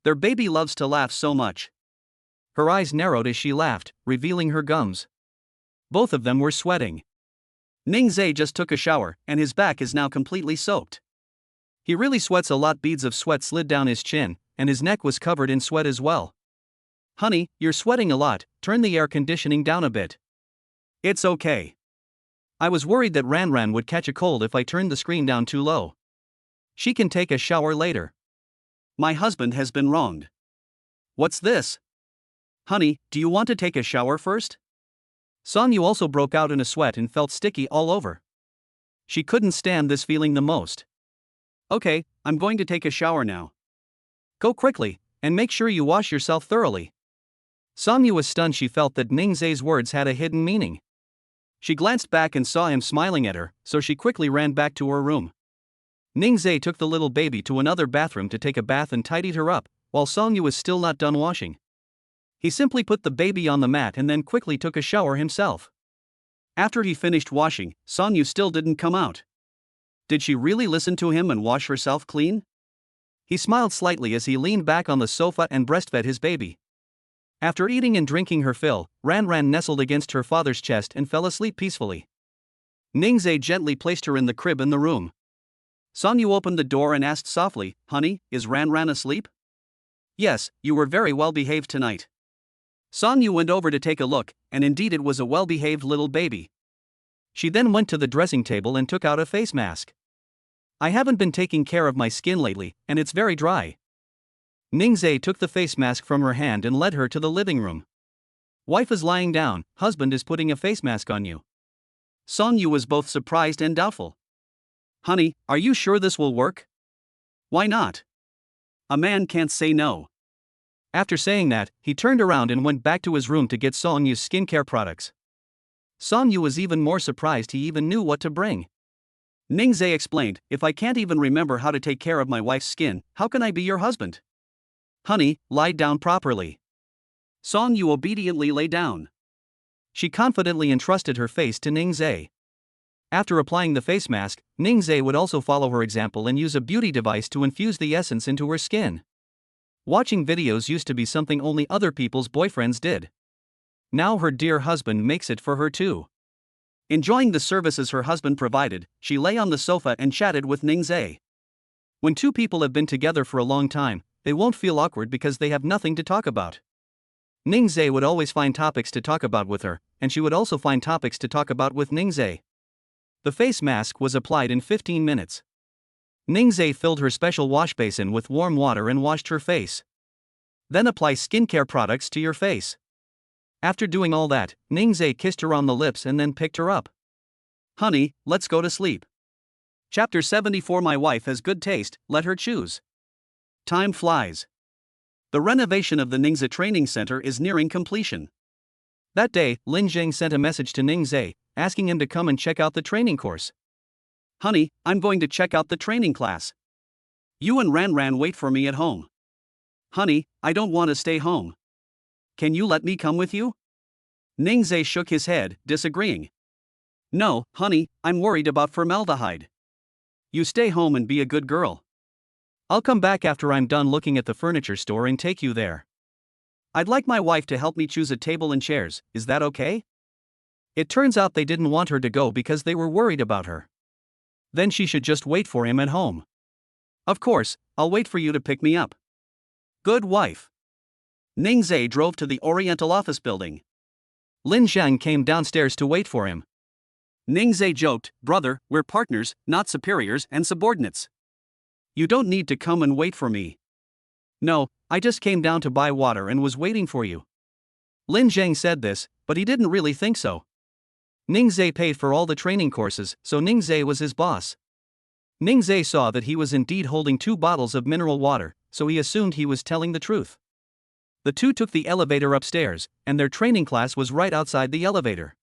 Their baby loves to laugh so much. Her eyes narrowed as she laughed, revealing her gums. Both of them were sweating. Ningzhe just took a shower, and his back is now completely soaked. He really sweats a lot. Beads of sweat slid down his chin, and his neck was covered in sweat as well. Honey, you're sweating a lot, turn the air conditioning down a bit. It's okay. I was worried that Ran would catch a cold if I turned the screen down too low. She can take a shower later. My husband has been wronged. What's this? Honey, do you want to take a shower first? Songyu also broke out in a sweat and felt sticky all over. She couldn't stand this feeling the most. Okay, I'm going to take a shower now. Go quickly, and make sure you wash yourself thoroughly. Songyu was stunned. She felt that Ningzai's words had a hidden meaning. She glanced back and saw him smiling at her, so she quickly ran back to her room. Ningzai took the little baby to another bathroom to take a bath and tidied her up, while Songyu was still not done washing. He simply put the baby on the mat and then quickly took a shower himself. After he finished washing, Songyu still didn't come out. Did she really listen to him and wash herself clean? He smiled slightly as he leaned back on the sofa and breastfed his baby. After eating and drinking her fill, Ran nestled against her father's chest and fell asleep peacefully. Ningzai gently placed her in the crib in the room. Songyu opened the door and asked softly, "Honey, is Ran asleep?" "Yes, you were very well behaved tonight." Songyu went over to take a look, and indeed it was a well-behaved little baby. She then went to the dressing table and took out a face mask. "I haven't been taking care of my skin lately, and it's very dry." Ningzai took the face mask from her hand and led her to the living room. "Wife is lying down, husband is putting a face mask on you." Songyu was both surprised and doubtful. "Honey, are you sure this will work?" "Why not? A man can't say no." After saying that, he turned around and went back to his room to get Songyu's skincare products. Songyu was even more surprised he even knew what to bring. Ningzai explained, "If I can't even remember how to take care of my wife's skin, how can I be your husband?" "Honey, lie down properly." Songyu obediently lay down. She confidently entrusted her face to Ningzai. After applying the face mask, Ningzai would also follow her example and use a beauty device to infuse the essence into her skin. Watching videos used to be something only other people's boyfriends did. Now her dear husband makes it for her too. Enjoying the services her husband provided, she lay on the sofa and chatted with Ningzai. When two people have been together for a long time, they won't feel awkward because they have nothing to talk about. Ningzai would always find topics to talk about with her, and she would also find topics to talk about with Ningzai. The face mask was applied in 15 minutes. Ningzai filled her special wash basin with warm water and washed her face. Then apply skincare products to your face. After doing all that, Ningzai kissed her on the lips and then picked her up. "Honey, let's go to sleep." Chapter 74. My wife has good taste, let her choose. Time flies. The renovation of the Ningzai Training Center is nearing completion. That day, Lin Zheng sent a message to Ningzai, asking him to come and check out the training course. "Honey, I'm going to check out the training class. You and Ran wait for me at home." "Honey, I don't want to stay home. Can you let me come with you?" Ningzai shook his head, disagreeing. "No, honey, I'm worried about formaldehyde. You stay home and be a good girl. I'll come back after I'm done looking at the furniture store and take you there. I'd like my wife to help me choose a table and chairs, is that okay?" It turns out they didn't want her to go because they were worried about her. Then she should just wait for him at home. "Of course, I'll wait for you to pick me up." Good wife. Ningzai drove to the Oriental office building. Lin Zhang came downstairs to wait for him. Ningzai joked, "Brother, we're partners, not superiors and subordinates. You don't need to come and wait for me." "No, I just came down to buy water and was waiting for you." Lin Zhang said this, but he didn't really think so. Ningzai paid for all the training courses, so Ningzai was his boss. Ningzai saw that he was indeed holding 2 bottles of mineral water, so he assumed he was telling the truth. The two took the elevator upstairs, and their training class was right outside the elevator.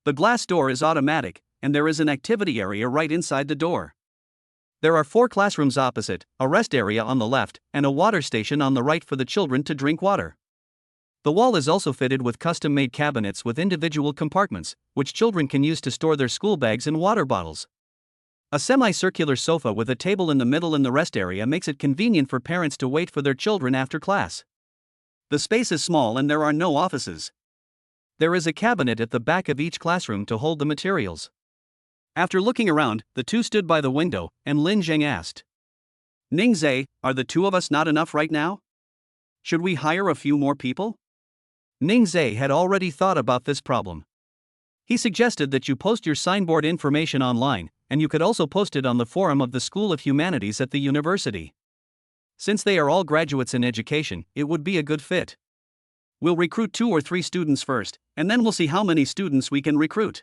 The glass door is automatic, and there is an activity area right inside the door. There are 4 classrooms opposite, a rest area on the left, and a water station on the right for the children to drink water. The wall is also fitted with custom-made cabinets with individual compartments, which children can use to store their school bags and water bottles. A semicircular sofa with a table in the middle in the rest area makes it convenient for parents to wait for their children after class. The space is small and there are no offices. There is a cabinet at the back of each classroom to hold the materials. After looking around, the two stood by the window, and Lin Zheng asked, "Ningzai, are the 2 of us not enough right now? Should we hire a few more people?" Ningzai had already thought about this problem. He suggested that you post your signboard information online, and you could also post it on the forum of the School of Humanities at the university. Since they are all graduates in education, it would be a good fit. We'll recruit 2 or 3 students first, and then we'll see how many students we can recruit.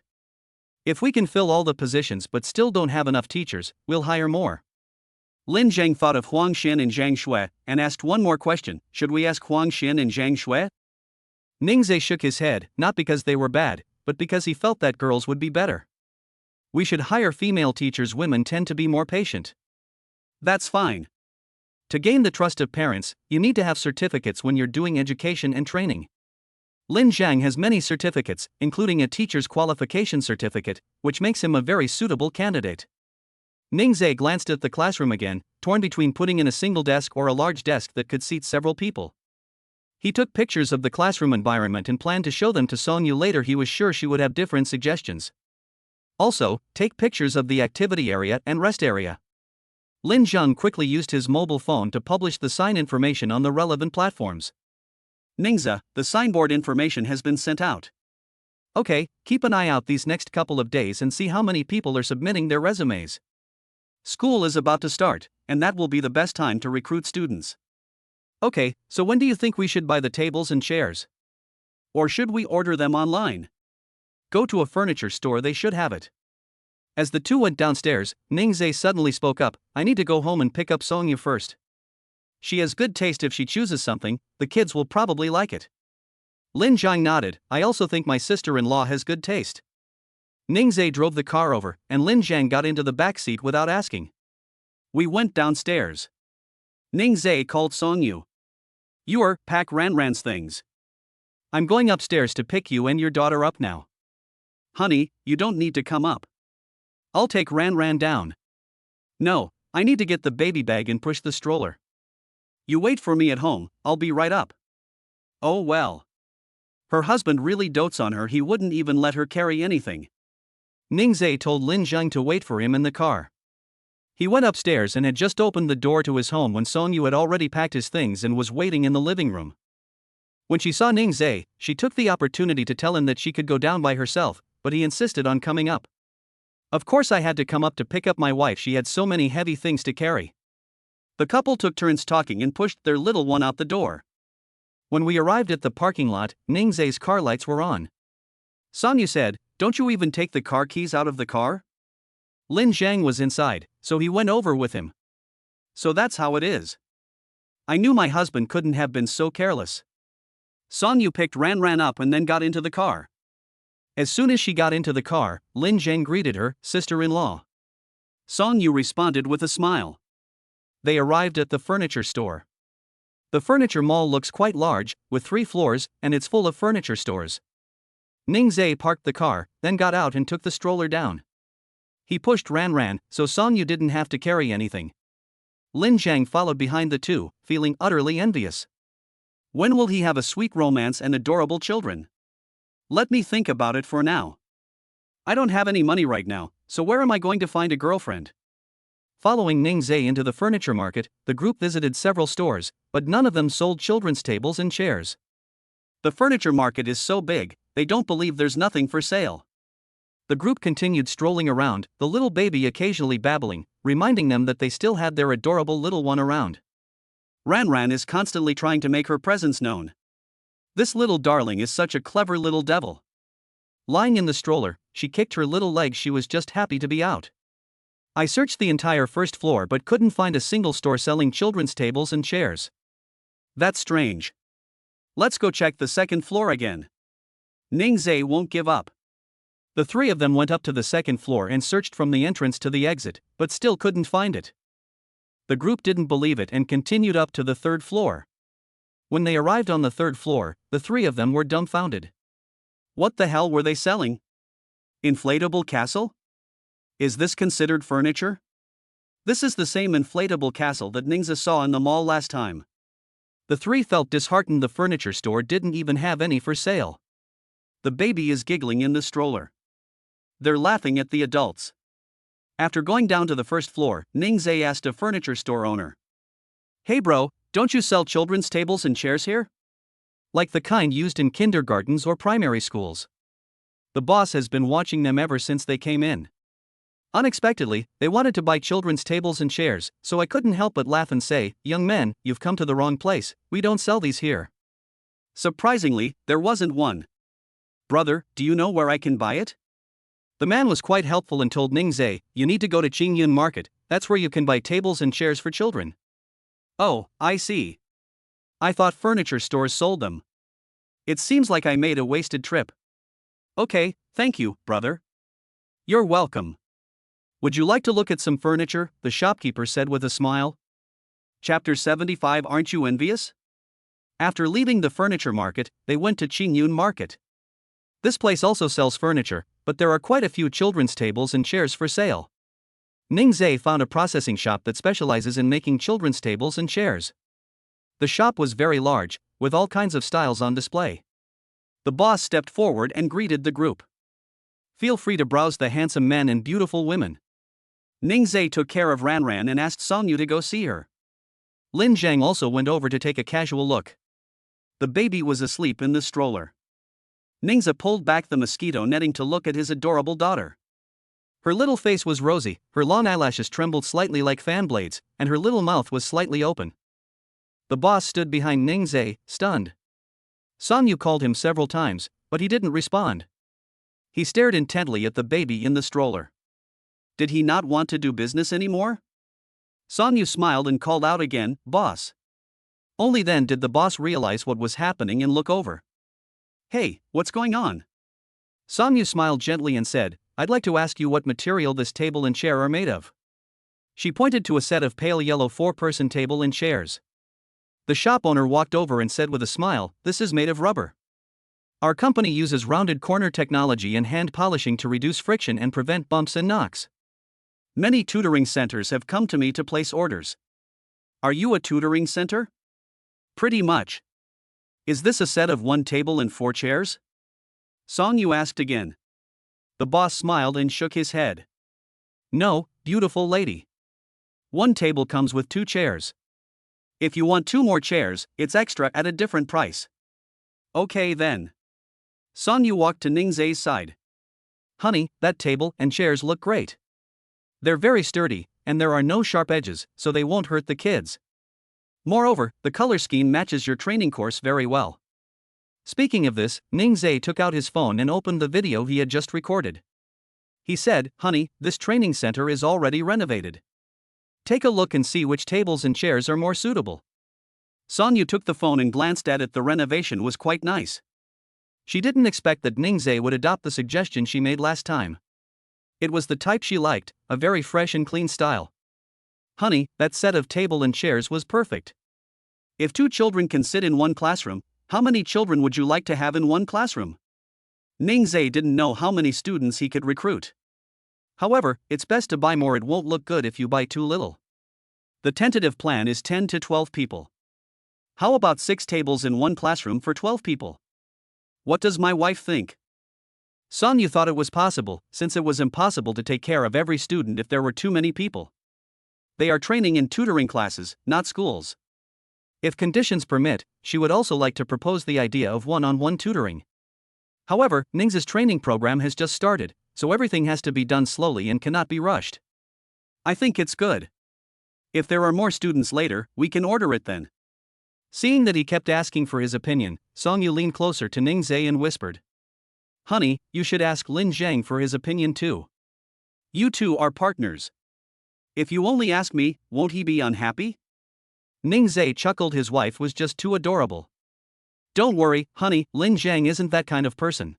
If we can fill all the positions but still don't have enough teachers, we'll hire more. Lin Zhang thought of Huang Xin and Zhang Shui, and asked one more question: should we ask Huang Xin and Zhang Shui? Ningzhe shook his head, not because they were bad, but because he felt that girls would be better. We should hire female teachers. Women tend to be more patient. That's fine. To gain the trust of parents, you need to have certificates when you're doing education and training. Lin Zhang has many certificates, including a teacher's qualification certificate, which makes him a very suitable candidate. Ningzhe glanced at the classroom again, torn between putting in a single desk or a large desk that could seat several people. He took pictures of the classroom environment and planned to show them to Song Yu later. He was sure she would have different suggestions. Also, take pictures of the activity area and rest area. Lin Zhang quickly used his mobile phone to publish the sign information on the relevant platforms. Ningzhe, the signboard information has been sent out. Okay, keep an eye out these next couple of days and see how many people are submitting their resumes. School is about to start, and that will be the best time to recruit students. Okay, so when do you think we should buy the tables and chairs? Or should we order them online? Go to a furniture store, they should have it. As the two went downstairs, Ningzhe suddenly spoke up: I need to go home and pick up Song Yu first. She has good taste. If she chooses something, the kids will probably like it. Lin Zhang nodded. I also think my sister-in-law has good taste. Ningzhe drove the car over, and Lin Zhang got into the back seat without asking. We went downstairs. Ningzhe called Song Yu. Pack Ranran's things. I'm going upstairs to pick you and your daughter up now. Honey, you don't need to come up. I'll take Ranran down. No, I need to get the baby bag and push the stroller. You wait for me at home, I'll be right up. Oh well. Her husband really dotes on her, he wouldn't even let her carry anything. Ningzhe told Lin Zhang to wait for him in the car. He went upstairs and had just opened the door to his home when Song Yu had already packed his things and was waiting in the living room. When she saw Ningzhe, she took the opportunity to tell him that she could go down by herself, but he insisted on coming up. Of course I had to come up to pick up my wife, she had so many heavy things to carry. The couple took turns talking and pushed their little one out the door. When we arrived at the parking lot, Ningzhe's car lights were on. Song Yu said, "Don't you even take the car keys out of the car?" Lin Zhang was inside, so he went over with him. So that's how it is. I knew my husband couldn't have been so careless. Song Yu picked Ranran up and then got into the car. As soon as she got into the car, Lin Zhang greeted her, sister-in-law. Song Yu responded with a smile. They arrived at the furniture store. The furniture mall looks quite large, with 3 floors, and it's full of furniture stores. Ningzhe parked the car, then got out and took the stroller down. He pushed Ranran, so Song Yu didn't have to carry anything. Lin Zhang followed behind the two, feeling utterly envious. When will he have a sweet romance and adorable children? Let me think about it for now. I don't have any money right now, so where am I going to find a girlfriend? Following Ningzhe into the furniture market, the group visited several stores, but none of them sold children's tables and chairs. The furniture market is so big, they don't believe there's nothing for sale. The group continued strolling around, the little baby occasionally babbling, reminding them that they still had their adorable little one around. Ranran is constantly trying to make her presence known. This little darling is such a clever little devil. Lying in the stroller, she kicked her little legs, she was just happy to be out. I searched the entire first floor but couldn't find a single store selling children's tables and chairs. That's strange. Let's go check the second floor again. Ningzhe won't give up. The 3 of them went up to the second floor and searched from the entrance to the exit, but still couldn't find it. The group didn't believe it and continued up to the 3rd floor. When they arrived on the 3rd floor, the 3 of them were dumbfounded. What the hell were they selling? Inflatable castle? Is this considered furniture? This is the same inflatable castle that Ningzhe saw in the mall last time. The 3 felt disheartened, the furniture store didn't even have any for sale. The baby is giggling in the stroller. They're laughing at the adults. After going down to the 1st floor, Ningzhe asked a furniture store owner. Hey bro, don't you sell children's tables and chairs here? Like the kind used in kindergartens or primary schools? The boss has been watching them ever since they came in. Unexpectedly, they wanted to buy children's tables and chairs, so I couldn't help but laugh and say, "Young men, you've come to the wrong place, we don't sell these here." Surprisingly, there wasn't one. "Brother, do you know where I can buy it?" The man was quite helpful and told Ningzhe, "You need to go to Qingyun Market, that's where you can buy tables and chairs for children." "Oh, I see. I thought furniture stores sold them. It seems like I made a wasted trip." "Okay, thank you, brother." "You're welcome. Would you like to look at some furniture?" the shopkeeper said with a smile. Chapter 75. Aren't you envious? After leaving the furniture market, they went to Qingyun Market. This place also sells furniture, but there are quite a few children's tables and chairs for sale. Ningzhe found a processing shop that specializes in making children's tables and chairs. The shop was very large, with all kinds of styles on display. The boss stepped forward and greeted the group. "Feel free to browse the handsome men and beautiful women." Ningzhe took care of Ranran and asked Songyu to go see her. Lin Zhang also went over to take a casual look. The baby was asleep in the stroller. Ningzhe pulled back the mosquito netting to look at his adorable daughter. Her little face was rosy, her long eyelashes trembled slightly like fan blades, and her little mouth was slightly open. The boss stood behind Ningzhe, stunned. Songyu called him several times, but he didn't respond. He stared intently at the baby in the stroller. Did he not want to do business anymore? Songyu smiled and called out again, "Boss." Only then did the boss realize what was happening and look over. "Hey, what's going on?" Songyu smiled gently and said, "I'd like to ask you what material this table and chair are made of." She pointed to a set of pale yellow 4-person table and chairs. The shop owner walked over and said with a smile, "This is made of rubber. Our company uses rounded corner technology and hand polishing to reduce friction and prevent bumps and knocks. Many tutoring centers have come to me to place orders." "Are you a tutoring center?" "Pretty much." "Is this a set of 1 table and 4 chairs?" Songyu asked again. The boss smiled and shook his head. "No, beautiful lady. 1 table comes with 2 chairs. If you want 2 more chairs, it's extra at a different price." "Okay then." Songyu walked to Ningzhe's side. "Honey, that table and chairs look great. They're very sturdy, and there are no sharp edges, so they won't hurt the kids. Moreover, the color scheme matches your training course very well." Speaking of this, Ningzhe took out his phone and opened the video he had just recorded. He said, "Honey, this training center is already renovated. Take a look and see which tables and chairs are more suitable." Songyu took the phone and glanced at it. The renovation was quite nice. She didn't expect that Ningzhe would adopt the suggestion she made last time. It was the type she liked, a very fresh and clean style. "Honey, that set of table and chairs was perfect. If 2 children can sit in 1 classroom, how many children would you like to have in 1 classroom?" Ningzhe didn't know how many students he could recruit. However, it's best to buy more. It won't look good if you buy too little. The tentative plan is 10 to 12 people. How about 6 tables in 1 classroom for 12 people? What does my wife think? Songyu thought it was possible, since it was impossible to take care of every student if there were too many people. They are training in tutoring classes, not schools. If conditions permit, she would also like to propose the idea of one-on-one tutoring. However, Ningzhe's training program has just started, so everything has to be done slowly and cannot be rushed. "I think it's good. If there are more students later, we can order it then." Seeing that he kept asking for his opinion, Songyu leaned closer to Ningzhe and whispered, "Honey, you should ask Lin Zhang for his opinion too. You two are partners. If you only ask me, won't he be unhappy?" Ningzhe chuckled. His wife was just too adorable. "Don't worry, honey, Lin Zhang isn't that kind of person.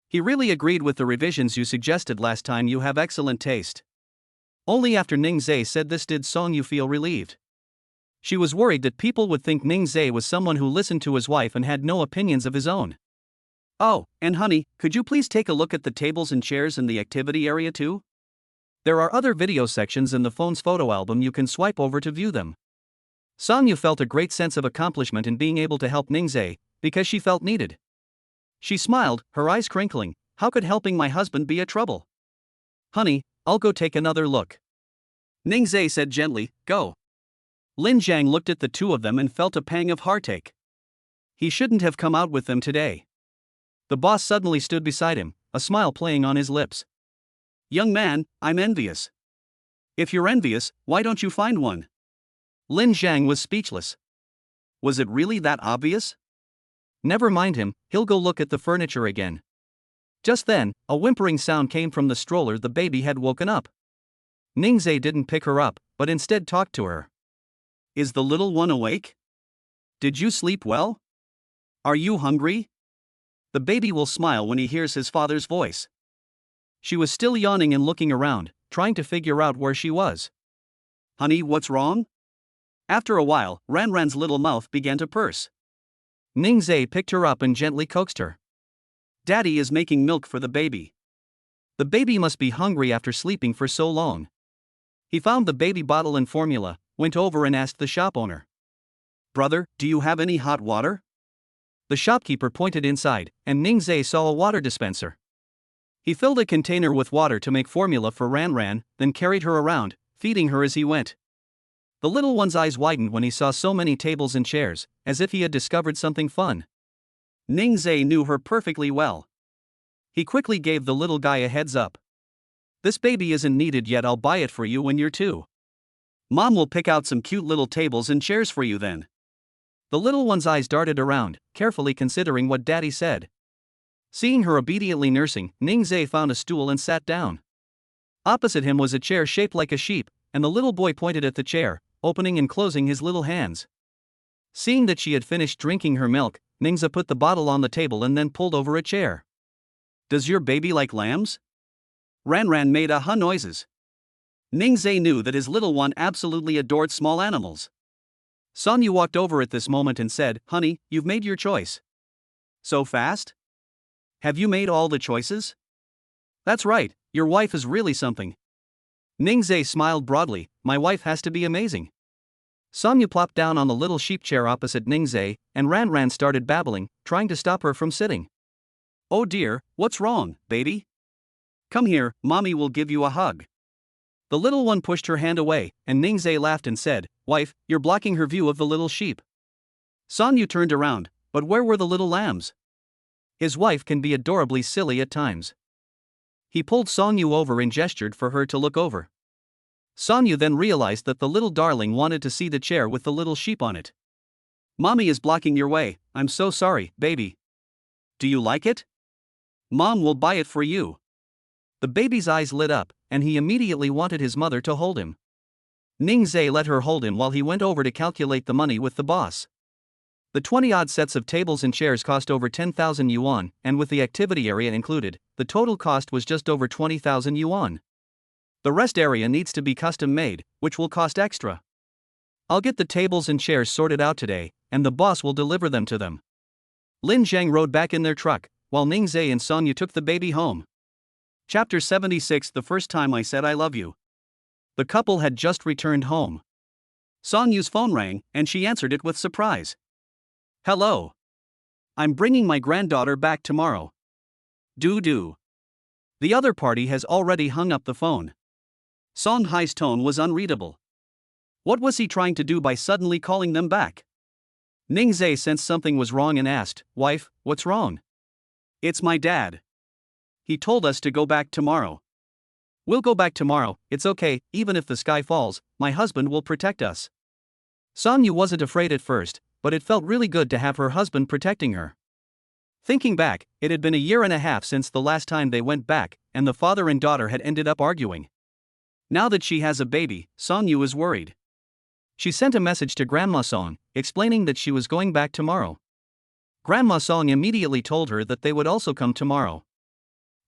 He really agreed with the revisions you suggested last time. You have excellent taste." Only after Ningzhe said this did Songyu feel relieved. She was worried that people would think Ningzhe was someone who listened to his wife and had no opinions of his own. "Oh, and honey, could you please take a look at the tables and chairs in the activity area too? There are other video sections in the phone's photo album. You can swipe over to view them." Songyu felt a great sense of accomplishment in being able to help Ningzhe, because she felt needed. She smiled, her eyes crinkling. "How could helping my husband be a trouble?" "Honey, I'll go take another look," Ningzhe said gently. "Go." Lin Zhang looked at the two of them and felt a pang of heartache. He shouldn't have come out with them today. The boss suddenly stood beside him, a smile playing on his lips. Young man, I'm envious. If you're envious, why don't you find one? Lin Zhang was speechless. Was it really that obvious? Never mind him, he'll go look at the furniture again. Just then, a whimpering sound came from the stroller. The baby had woken up. Ningzhe didn't pick her up, but instead talked to her. Is the little one awake? Did you sleep well? Are you hungry? The baby will smile when he hears his father's voice. She was still yawning and looking around, trying to figure out where she was. Honey, what's wrong? After a while, Ranran's little mouth began to purse. Ningzhe picked her up and gently coaxed her. Daddy is making milk for the baby. The baby must be hungry after sleeping for so long. He found the baby bottle and formula, went over and asked the shop owner. Brother, do you have any hot water? The shopkeeper pointed inside, and Ningzhe saw a water dispenser. He filled a container with water to make formula for Ranran, then carried her around, feeding her as he went. The little one's eyes widened when he saw so many tables and chairs, as if he had discovered something fun. Ningzhe knew her perfectly well. He quickly gave the little guy a heads up. This baby isn't needed yet, I'll buy it for you when you're 2. Mom will pick out some cute little tables and chairs for you then. The little one's eyes darted around, carefully considering what Daddy said. Seeing her obediently nursing, Ningzhe found a stool and sat down. Opposite him was a chair shaped like a sheep, and the little boy pointed at the chair, opening and closing his little hands. Seeing that she had finished drinking her milk, Ningzhe put the bottle on the table and then pulled over a chair. Does your baby like lambs? Ranran made aha noises. Ningzhe knew that his little one absolutely adored small animals. Sonyu walked over at this moment and said, Honey, you've made your choice. So fast? Have you made all the choices? That's right, your wife is really something. Ningzhe smiled broadly, my wife has to be amazing. Sonyu plopped down on the little sheep chair opposite Ningzhe, and Ranran started babbling, trying to stop her from sitting. Oh dear, what's wrong, baby? Come here, mommy will give you a hug. The little one pushed her hand away, and Ningzhe laughed and said, Wife, you're blocking her view of the little sheep. Sonyu turned around, but where were the little lambs? His wife can be adorably silly at times. He pulled Sonyu over and gestured for her to look over. Sonyu then realized that the little darling wanted to see the chair with the little sheep on it. Mommy is blocking your way, I'm so sorry, baby. Do you like it? Mom will buy it for you. The baby's eyes lit up, and he immediately wanted his mother to hold him. Ningzhe let her hold him while he went over to calculate the money with the boss. The 20-odd sets of tables and chairs cost over 10,000 yuan, and with the activity area included, the total cost was just over 20,000 yuan. The rest area needs to be custom made, which will cost extra. I'll get the tables and chairs sorted out today, and the boss will deliver them to them. Lin Zhang rode back in their truck, while Ningzhe and Sonyu took the baby home. Chapter 76. The first time I said I love you. The couple had just returned home. Sonyu's phone rang, and she answered it with surprise. Hello. I'm bringing my granddaughter back tomorrow. Do. The other party has already hung up the phone. Song Hai's tone was unreadable. What was he trying to do by suddenly calling them back? Ningzhe sensed something was wrong and asked, Wife, what's wrong? It's my dad. He told us to go back tomorrow. We'll go back tomorrow, it's okay, even if the sky falls, my husband will protect us. Sonyu wasn't afraid at first, but it felt really good to have her husband protecting her. Thinking back, it had been a year and a half since the last time they went back, and the father and daughter had ended up arguing. Now that she has a baby, Sonyu is worried. She sent a message to Grandma Song, explaining that she was going back tomorrow. Grandma Song immediately told her that they would also come tomorrow.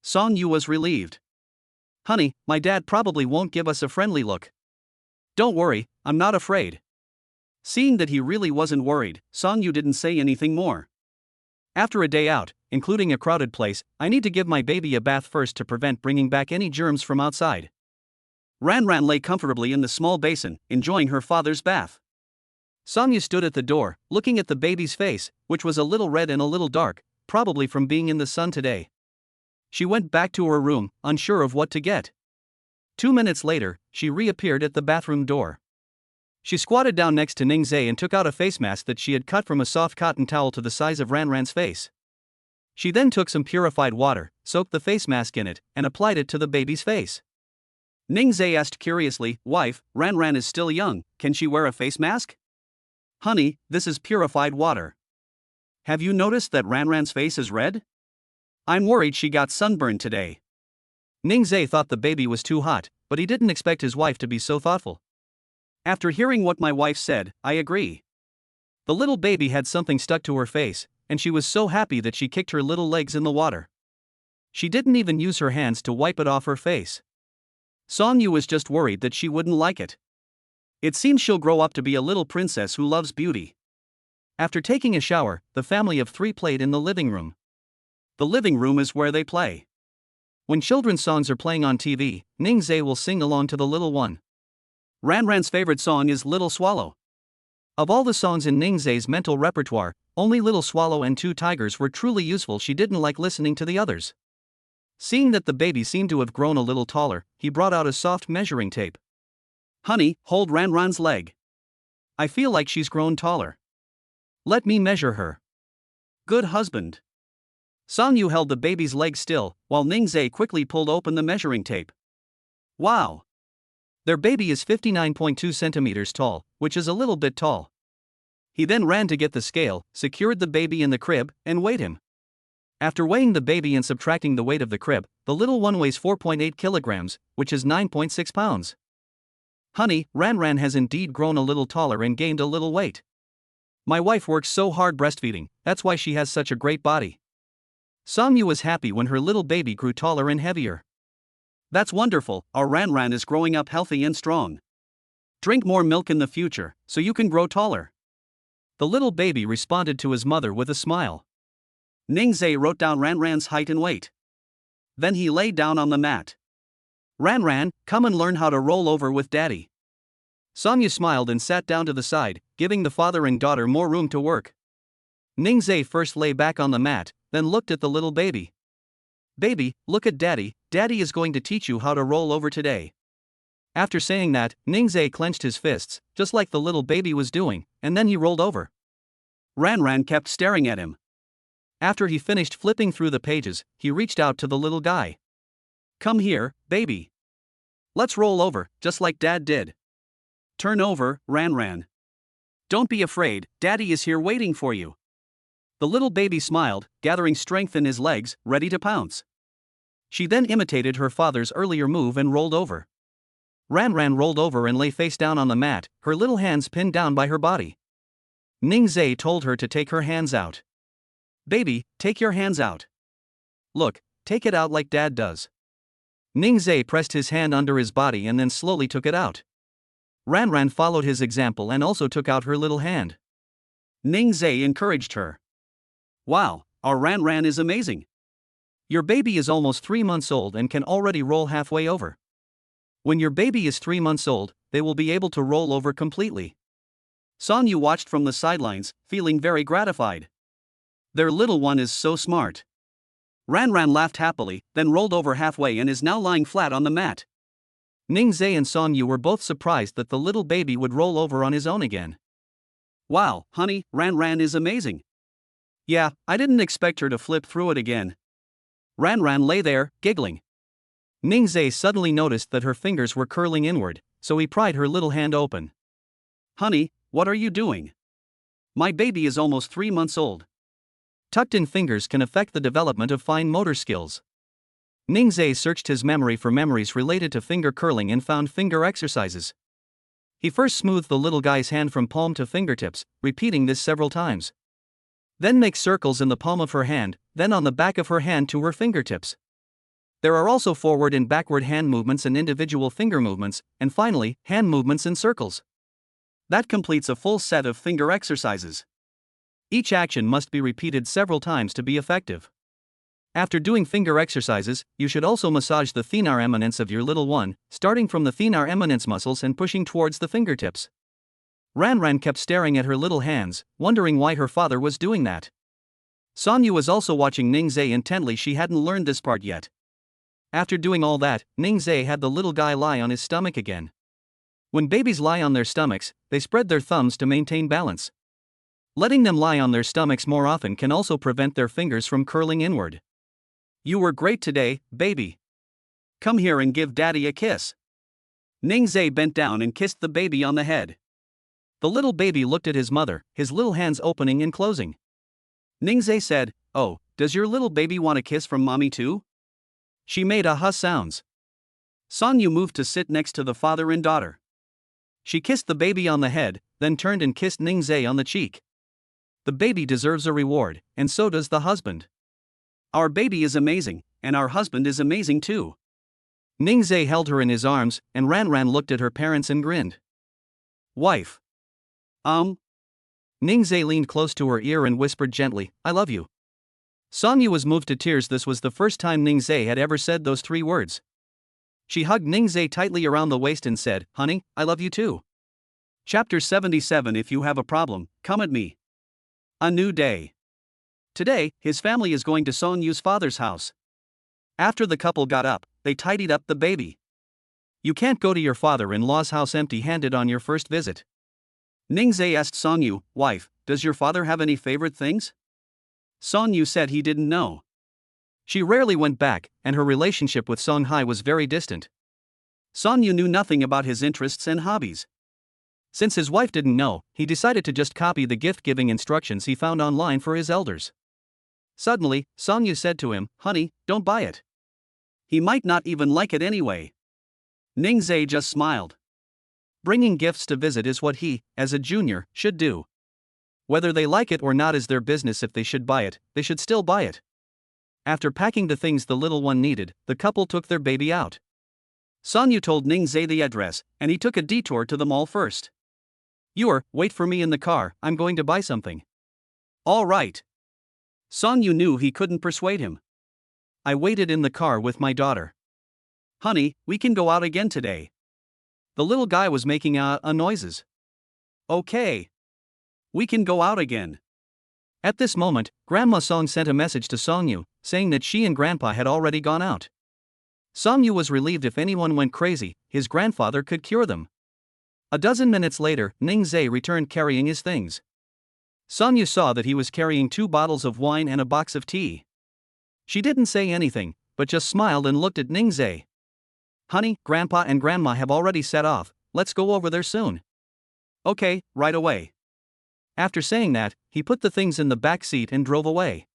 Sonyu was relieved. Honey, my dad probably won't give us a friendly look. Don't worry, I'm not afraid. Seeing that he really wasn't worried, Sonyu didn't say anything more. After a day out, including a crowded place, I need to give my baby a bath first to prevent bringing back any germs from outside. Ranran lay comfortably in the small basin, enjoying her father's bath. Sonyu stood at the door, looking at the baby's face, which was a little red and a little dark, probably from being in the sun today. She went back to her room, unsure of what to get. 2 minutes later, she reappeared at the bathroom door. She squatted down next to Ningzhe and took out a face mask that she had cut from a soft cotton towel to the size of Ranran's face. She then took some purified water, soaked the face mask in it, and applied it to the baby's face. Ningzhe asked curiously, "Wife, Ranran is still young, can she wear a face mask?" "Honey, this is purified water. Have you noticed that Ranran's face is red? I'm worried she got sunburned today." Ningzhe thought the baby was too hot, but he didn't expect his wife to be so thoughtful. "After hearing what my wife said, I agree." The little baby had something stuck to her face, and she was so happy that she kicked her little legs in the water. She didn't even use her hands to wipe it off her face. Song Yu was just worried that she wouldn't like it. It seems she'll grow up to be a little princess who loves beauty. After taking a shower, the family of 3 played in the living room. The living room is where they play. When children's songs are playing on TV, Ningzhe will sing along to the little one. Ranran's favorite song is Little Swallow. Of all the songs in Ningzhe's mental repertoire, only Little Swallow and 2 Tigers were truly useful. She didn't like listening to the others. Seeing that the baby seemed to have grown a little taller, he brought out a soft measuring tape. "Honey, hold Ranran's leg. I feel like she's grown taller. Let me measure her." "Good husband." Song Yu held the baby's leg still, while Ningzhe quickly pulled open the measuring tape. Wow! Their baby is 59.2 centimeters tall, which is a little bit tall. He then ran to get the scale, secured the baby in the crib, and weighed him. After weighing the baby and subtracting the weight of the crib, the little one weighs 4.8 kilograms, which is 9.6 pounds. "Honey, Ranran has indeed grown a little taller and gained a little weight. My wife works so hard breastfeeding, that's why she has such a great body." Song Yu was happy when her little baby grew taller and heavier. "That's wonderful, our Ranran is growing up healthy and strong. Drink more milk in the future, so you can grow taller." The little baby responded to his mother with a smile. Ningzhe wrote down Ranran's height and weight. Then he lay down on the mat. "Ranran, come and learn how to roll over with Daddy." Song Yu smiled and sat down to the side, giving the father and daughter more room to work. Ningzhe first lay back on the mat, then looked at the little baby. "Baby, look at Daddy, Daddy is going to teach you how to roll over today." After saying that, Ningzhe clenched his fists, just like the little baby was doing, and then he rolled over. Ranran kept staring at him. After he finished flipping through the pages, he reached out to the little guy. "Come here, baby. Let's roll over, just like Dad did. Turn over, Ranran. Don't be afraid, Daddy is here waiting for you." The little baby smiled, gathering strength in his legs, ready to pounce. She then imitated her father's earlier move and rolled over. Ranran rolled over and lay face down on the mat, her little hands pinned down by her body. Ningzhe told her to take her hands out. "Baby, take your hands out. Look, take it out like Dad does." Ningzhe pressed his hand under his body and then slowly took it out. Ranran followed his example and also took out her little hand. Ningzhe encouraged her. "Wow, our Ranran is amazing. Your baby is almost 3 months old and can already roll halfway over. When your baby is 3 months old, they will be able to roll over completely." Song Yu watched from the sidelines, feeling very gratified. Their little one is so smart. Ranran laughed happily, then rolled over halfway and is now lying flat on the mat. Ningzhe and Song Yu were both surprised that the little baby would roll over on his own again. "Wow, honey, Ranran is amazing. Yeah, I didn't expect her to flip through it again." Ranran lay there, giggling. Ningzhe suddenly noticed that her fingers were curling inward, so he pried her little hand open. "Honey, what are you doing? My baby is almost 3 months old." Tucked-in fingers can affect the development of fine motor skills. Ningzhe searched his memory for memories related to finger curling and found finger exercises. He first smoothed the little guy's hand from palm to fingertips, repeating this several times. Then make circles in the palm of her hand, then on the back of her hand to her fingertips. There are also forward and backward hand movements and individual finger movements, and finally, hand movements in circles. That completes a full set of finger exercises. Each action must be repeated several times to be effective. After doing finger exercises, you should also massage the thenar eminence of your little one, starting from the thenar eminence muscles and pushing towards the fingertips. Ranran kept staring at her little hands, wondering why her father was doing that. Song Yu was also watching Ningzhe intently. She hadn't learned this part yet. After doing all that, Ningzhe had the little guy lie on his stomach again. When babies lie on their stomachs, they spread their thumbs to maintain balance. Letting them lie on their stomachs more often can also prevent their fingers from curling inward. You were great today, baby. Come here and give daddy a kiss. Ningzhe bent down and kissed the baby on the head. The little baby looked at his mother, his little hands opening and closing. Ningzhe said, "Oh, does your little baby want a kiss from mommy too?" She made ah sounds. Sonyu moved to sit next to the father and daughter. She kissed the baby on the head, then turned and kissed Ningzhe on the cheek. The baby deserves a reward, and so does the husband. Our baby is amazing, and our husband is amazing too. Ningzhe held her in his arms, and Ranran looked at her parents and grinned. Wife. Ningzhe leaned close to her ear and whispered gently, "I love you." Sonyu was moved to tears. This was the first time Ningzhe had ever said those 3 words. She hugged Ningzhe tightly around the waist and said, "Honey, I love you too." Chapter 77. If you have a problem, come at me. A new day. Today, his family is going to Sonyu's father's house. After the couple got up, they tidied up the baby. You can't go to your father-in-law's house empty-handed on your first visit. Ningzhe asked Sonyu, "Wife, does your father have any favorite things?" Sonyu said he didn't know. She rarely went back, and her relationship with Songhai was very distant. Sonyu knew nothing about his interests and hobbies. Since his wife didn't know, he decided to just copy the gift-giving instructions he found online for his elders. Suddenly, Sonyu said to him, "Honey, don't buy it. He might not even like it anyway." Ningzhe just smiled. Bringing gifts to visit is what he, as a junior, should do. Whether they like it or not is their business. If they should buy it, they should still buy it. After packing the things the little one needed, the couple took their baby out. Sonyu told Ningzhe the address, and he took a detour to the mall first. Wait for me in the car, I'm going to buy something." "All right." Sonyu knew he couldn't persuade him. "I waited in the car with my daughter." "Honey, we can go out again today." The little guy was making noises. "Okay. We can go out again." At this moment, Grandma Song sent a message to Sonyu, saying that she and Grandpa had already gone out. Sonyu was relieved. If anyone went crazy, his grandfather could cure them. A dozen minutes later, Ningzhe returned carrying his things. Sonyu saw that he was carrying 2 bottles of wine and a box of tea. She didn't say anything, but just smiled and looked at Ningzhe. "Honey, Grandpa and Grandma have already set off, let's go over there soon." "Okay, right away." After saying that, he put the things in the back seat and drove away.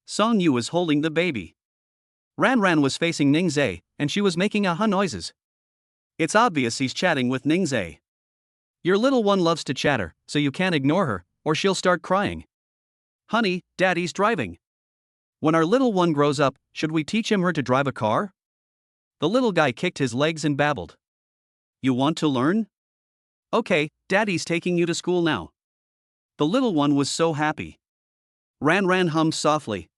Sonyu was holding the baby. Ranran was facing Ningzhe, and she was making aha noises. It's obvious he's chatting with Ningzhe. Your little one loves to chatter, so you can't ignore her, or she'll start crying. "Honey, Daddy's driving. When our little one grows up, should we teach him her to drive a car?" The little guy kicked his legs and babbled. "You want to learn? Okay, Daddy's taking you to school now." The little one was so happy. Ranran hummed softly.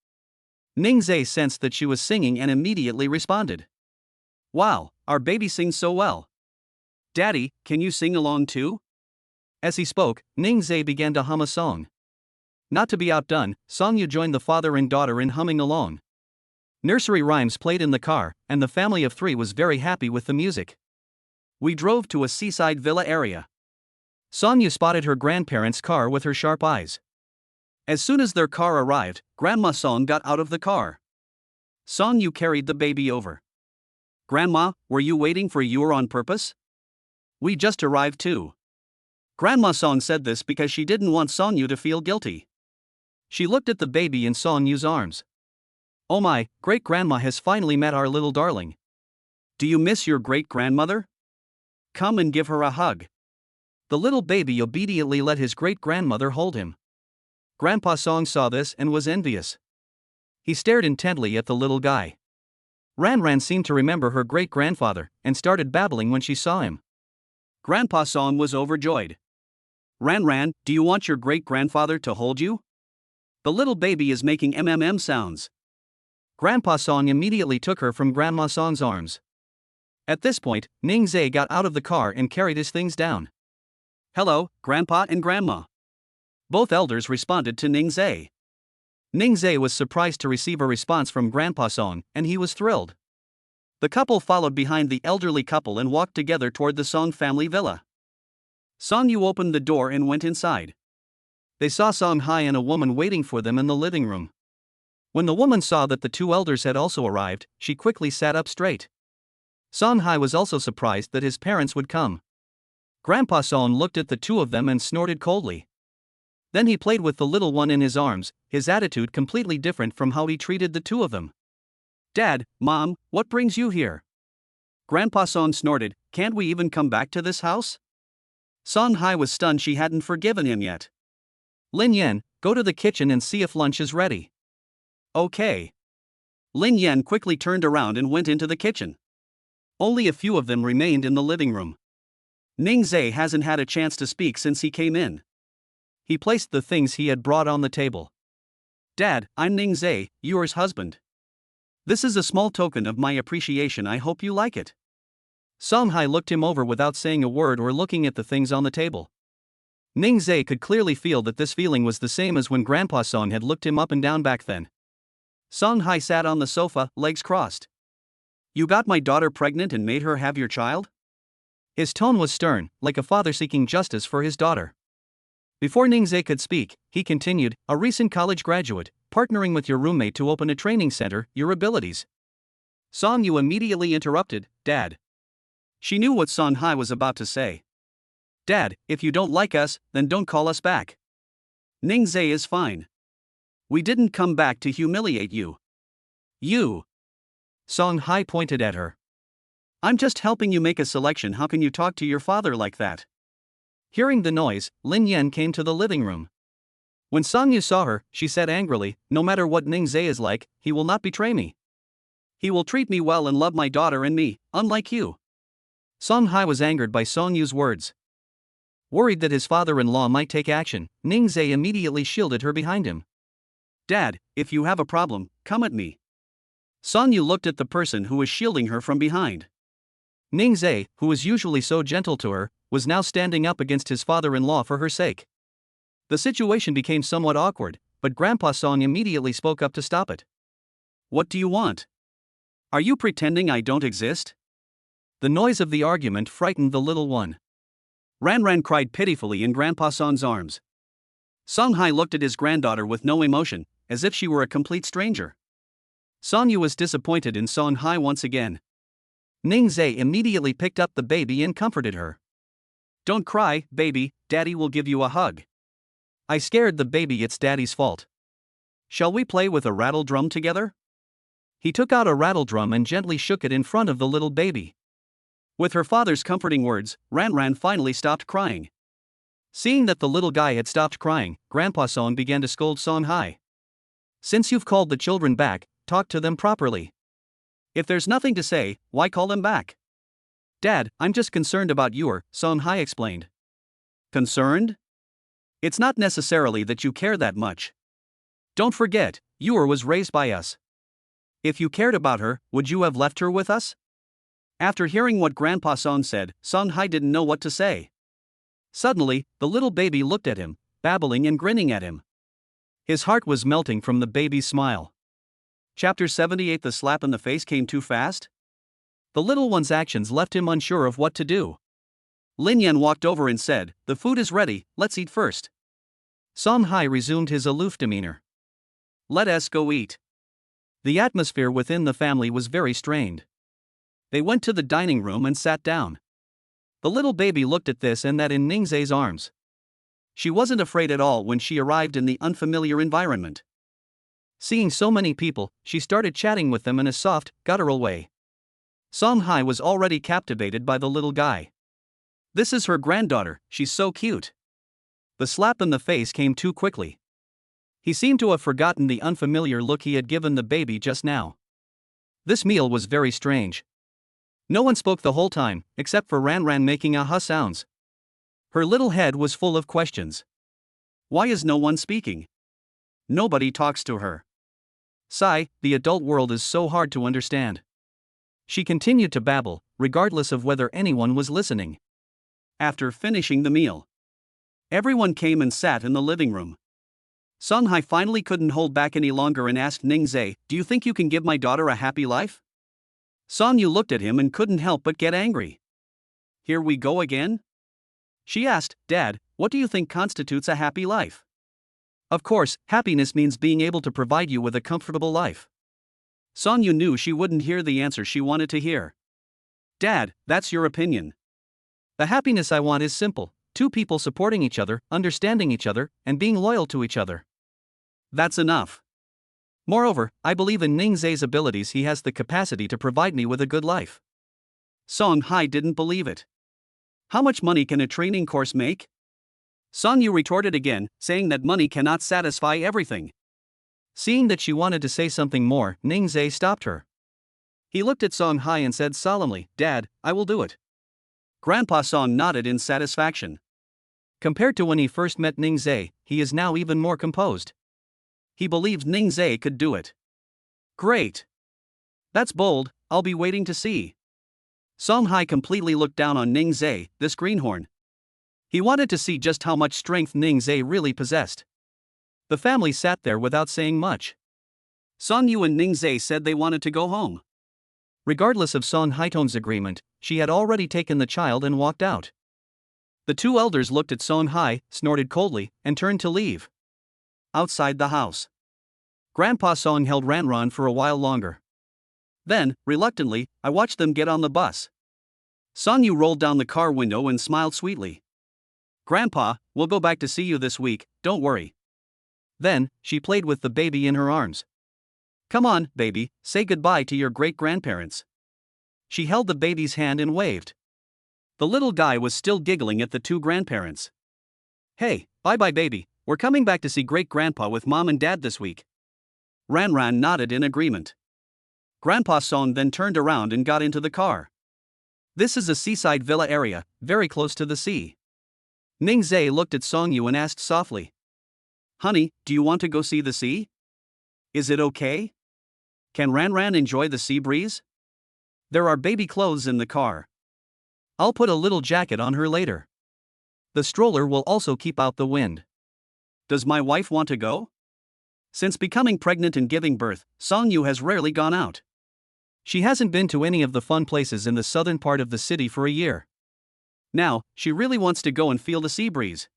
Ningzhe sensed that she was singing and immediately responded. "Wow, our baby sings so well. Daddy, can you sing along too?" As he spoke, Ningzhe began to hum a song. Not to be outdone, Sonyu joined the father and daughter in humming along. Nursery rhymes played in the car, and the family of 3 was very happy with the music. We drove to a seaside villa area. Sonyu spotted her grandparents' car with her sharp eyes. As soon as their car arrived, Grandma Song got out of the car. Sonyu carried the baby over. "Grandma, were you waiting for you on purpose?" "We just arrived too." Grandma Song said this because she didn't want Sonyu to feel guilty. She looked at the baby in Sonyu's arms. "Oh my, great-grandma has finally met our little darling. Do you miss your great-grandmother? Come and give her a hug." The little baby obediently let his great-grandmother hold him. Grandpa Song saw this and was envious. He stared intently at the little guy. Ranran seemed to remember her great-grandfather, and started babbling when she saw him. Grandpa Song was overjoyed. "Ranran, do you want your great-grandfather to hold you?" The little baby is making mmm sounds. Grandpa Song immediately took her from Grandma Song's arms. At this point, Ningzhe got out of the car and carried his things down. "Hello, Grandpa and Grandma." Both elders responded to Ningzhe. Ningzhe was surprised to receive a response from Grandpa Song, and he was thrilled. The couple followed behind the elderly couple and walked together toward the Song family villa. Sonyu opened the door and went inside. They saw Song Hai and a woman waiting for them in the living room. When the woman saw that the two elders had also arrived, she quickly sat up straight. Song Hai was also surprised that his parents would come. Grandpa Song looked at the two of them and snorted coldly. Then he played with the little one in his arms, his attitude completely different from how he treated the two of them. "Dad, Mom, what brings you here?" Grandpa Song snorted, "Can't we even come back to this house?" Song Hai was stunned she hadn't forgiven him yet. "Lin Yan, go to the kitchen and see if lunch is ready." "Okay." Lin Yan quickly turned around and went into the kitchen. Only a few of them remained in the living room. Ning Zhe hasn't had a chance to speak since he came in. He placed the things he had brought on the table. "Dad, I'm Ning Zhe, yours husband. This is a small token of my appreciation, I hope you like it." Song Hai looked him over without saying a word or looking at the things on the table. Ning Zhe could clearly feel that this feeling was the same as when Grandpa Song had looked him up and down back then. Song Hai sat on the sofa, legs crossed. "You got my daughter pregnant and made her have your child?" His tone was stern, like a father seeking justice for his daughter. Before Ning Zhe could speak, he continued, "A recent college graduate, partnering with your roommate to open a training center, your abilities." Song Yu immediately interrupted, "Dad." She knew what Song Hai was about to say. "Dad, if you don't like us, then don't call us back. Ning Zhe is fine. We didn't come back to humiliate you." "You." Song Hai pointed at her. "I'm just helping you make a selection. How can you talk to your father like that?" Hearing the noise, Lin Yan came to the living room. When Song Yu saw her, she said angrily, "No matter what Ning Zhe is like, he will not betray me. He will treat me well and love my daughter and me, unlike you." Song Hai was angered by Song Yu's words. Worried that his father-in-law might take action, Ning Zhe immediately shielded her behind him. "Dad, if you have a problem, come at me." Song Yu looked at the person who was shielding her from behind. Ning Zhe, who was usually so gentle to her, was now standing up against his father-in-law for her sake. The situation became somewhat awkward, but Grandpa Song immediately spoke up to stop it. "What do you want? Are you pretending I don't exist?" The noise of the argument frightened the little one. Ran Ran cried pitifully in Grandpa Song's arms. Song Hai looked at his granddaughter with no emotion, as if she were a complete stranger. Song Yu was disappointed in Song Hai once again. Ning Zhe immediately picked up the baby and comforted her. "Don't cry, baby, Daddy will give you a hug. I scared the baby, it's Daddy's fault. Shall we play with a rattle drum together?" He took out a rattle drum and gently shook it in front of the little baby. With her father's comforting words, Ran Ran finally stopped crying. Seeing that the little guy had stopped crying, Grandpa Song began to scold Song Hai. "Since you've called the children back, talk to them properly. If there's nothing to say, why call them back?" "Dad, I'm just concerned about Yor," Song Hai explained. "Concerned? It's not necessarily that you care that much. Don't forget, Yor was raised by us. If you cared about her, would you have left her with us?" After hearing what Grandpa Song said, Song Hai didn't know what to say. Suddenly, the little baby looked at him, babbling and grinning at him. His heart was melting from the baby's smile. Chapter 78. The slap in the face came too fast? The little one's actions left him unsure of what to do. Lin Yan walked over and said, "The food is ready, let's eat first." Song Hai resumed his aloof demeanor. "Let us go eat." The atmosphere within the family was very strained. They went to the dining room and sat down. The little baby looked at this and that in Ning Zhe's arms. She wasn't afraid at all when she arrived in the unfamiliar environment. Seeing so many people, she started chatting with them in a soft, guttural way. Song Hai was already captivated by the little guy. This is her granddaughter, she's so cute. The slap in the face came too quickly. He seemed to have forgotten the unfamiliar look he had given the baby just now. This meal was very strange. No one spoke the whole time, except for Ran Ran making aha sounds. Her little head was full of questions. Why is no one speaking? Nobody talks to her. Sigh, the adult world is so hard to understand. She continued to babble, regardless of whether anyone was listening. After finishing the meal, everyone came and sat in the living room. Song Hai finally couldn't hold back any longer and asked Ning Zhe, "Do you think you can give my daughter a happy life?" Song Yu looked at him and couldn't help but get angry. "Here we go again?" She asked, "Dad, what do you think constitutes a happy life?" Of course, happiness means being able to provide you with a comfortable life. Song Yu knew she wouldn't hear the answer she wanted to hear. Dad, that's your opinion. The happiness I want is simple: two people supporting each other, understanding each other, and being loyal to each other. That's enough. Moreover, I believe in Ning Zai's abilities. He has the capacity to provide me with a good life. Song Hai didn't believe it. How much money can a training course make? Song Yu retorted again, saying that money cannot satisfy everything. Seeing that she wanted to say something more, Ning Zai stopped her. He looked at Song Hai and said solemnly, Dad, I will do it. Grandpa Song nodded in satisfaction. Compared to when he first met Ning Zai, he is now even more composed. He believed Ning Zai could do it. Great. That's bold, I'll be waiting to see. Song Hai completely looked down on Ning Zai, this greenhorn. He wanted to see just how much strength Ning Zai really possessed. The family sat there without saying much. Song Yu and Ning Zai said they wanted to go home. Regardless of Song Haitong's agreement, she had already taken the child and walked out. The two elders looked at Song Hai, snorted coldly, and turned to leave. Outside the house, Grandpa Song held Ranran for a while longer. Then, reluctantly, I watched them get on the bus. Song Yu rolled down the car window and smiled sweetly. Grandpa, we'll go back to see you this week, don't worry. Then, she played with the baby in her arms. Come on, baby, say goodbye to your great-grandparents. She held the baby's hand and waved. The little guy was still giggling at the two grandparents. Hey, bye-bye baby, we're coming back to see great-grandpa with mom and dad this week. Ranran nodded in agreement. Grandpa Song then turned around and got into the car. This is a seaside villa area, very close to the sea. Ning Zai looked at Song Yu and asked softly, Honey, do you want to go see the sea? Is it okay? Can Ranran enjoy the sea breeze? There are baby clothes in the car. I'll put a little jacket on her later. The stroller will also keep out the wind. Does my wife want to go? Since becoming pregnant and giving birth, Song Yu has rarely gone out. She hasn't been to any of the fun places in the southern part of the city for a year. Now, she really wants to go and feel the sea breeze.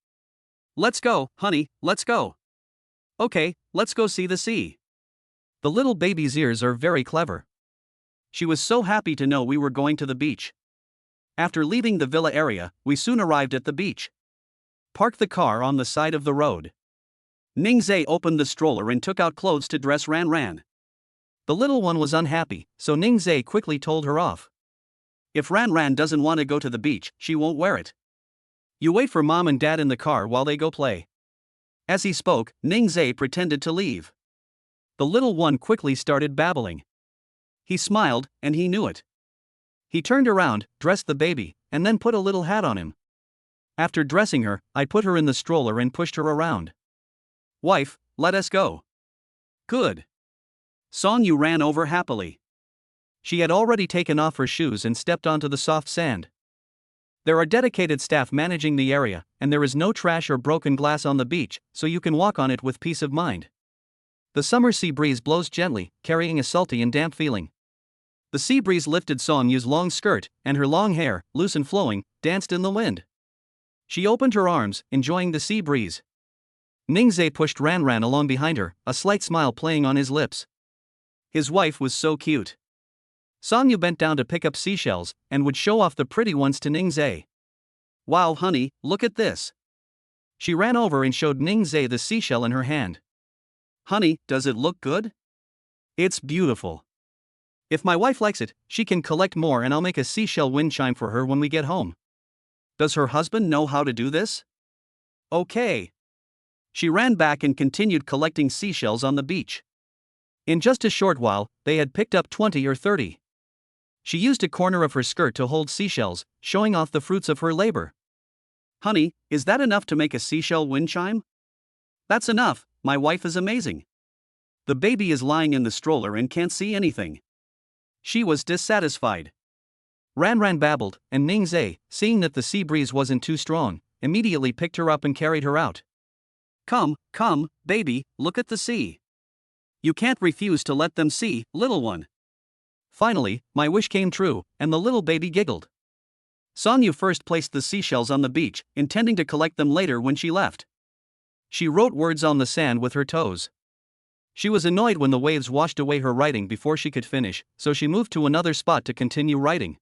Let's go, honey, let's go. Okay, let's go see the sea. The little baby's ears are very clever. She was so happy to know we were going to the beach. After leaving the villa area, we soon arrived at the beach. Parked the car on the side of the road. Ning Zai opened the stroller and took out clothes to dress Ranran. The little one was unhappy, so Ning Zai quickly told her off. If Ranran doesn't want to go to the beach, she won't wear it. You wait for mom and dad in the car while they go play. As he spoke, Ning Zai pretended to leave. The little one quickly started babbling. He smiled, and he knew it. He turned around, dressed the baby, and then put a little hat on him. After dressing her, I put her in the stroller and pushed her around. Wife, let us go. Good. Song Yu ran over happily. She had already taken off her shoes and stepped onto the soft sand. There are dedicated staff managing the area, and there is no trash or broken glass on the beach, so you can walk on it with peace of mind. The summer sea breeze blows gently, carrying a salty and damp feeling. The sea breeze lifted Song Yu's long skirt, and her long hair, loose and flowing, danced in the wind. She opened her arms, enjoying the sea breeze. Ning Zai pushed Ranran along behind her, a slight smile playing on his lips. His wife was so cute. Song Yu bent down to pick up seashells, and would show off the pretty ones to Ning Zai. Wow honey, look at this. She ran over and showed Ning Zai the seashell in her hand. Honey, does it look good? It's beautiful. If my wife likes it, she can collect more and I'll make a seashell wind chime for her when we get home. Does her husband know how to do this? Okay. She ran back and continued collecting seashells on the beach. In just a short while, they had picked up 20 or 30. She used a corner of her skirt to hold seashells, showing off the fruits of her labor. Honey, is that enough to make a seashell wind chime? That's enough, my wife is amazing. The baby is lying in the stroller and can't see anything. She was dissatisfied. Ranran babbled, and Ning Zai, seeing that the sea breeze wasn't too strong, immediately picked her up and carried her out. Come, baby, look at the sea. You can't refuse to let them see, little one. Finally, my wish came true, and the little baby giggled. Song Yu first placed the seashells on the beach, intending to collect them later when she left. She wrote words on the sand with her toes. She was annoyed when the waves washed away her writing before she could finish, so she moved to another spot to continue writing.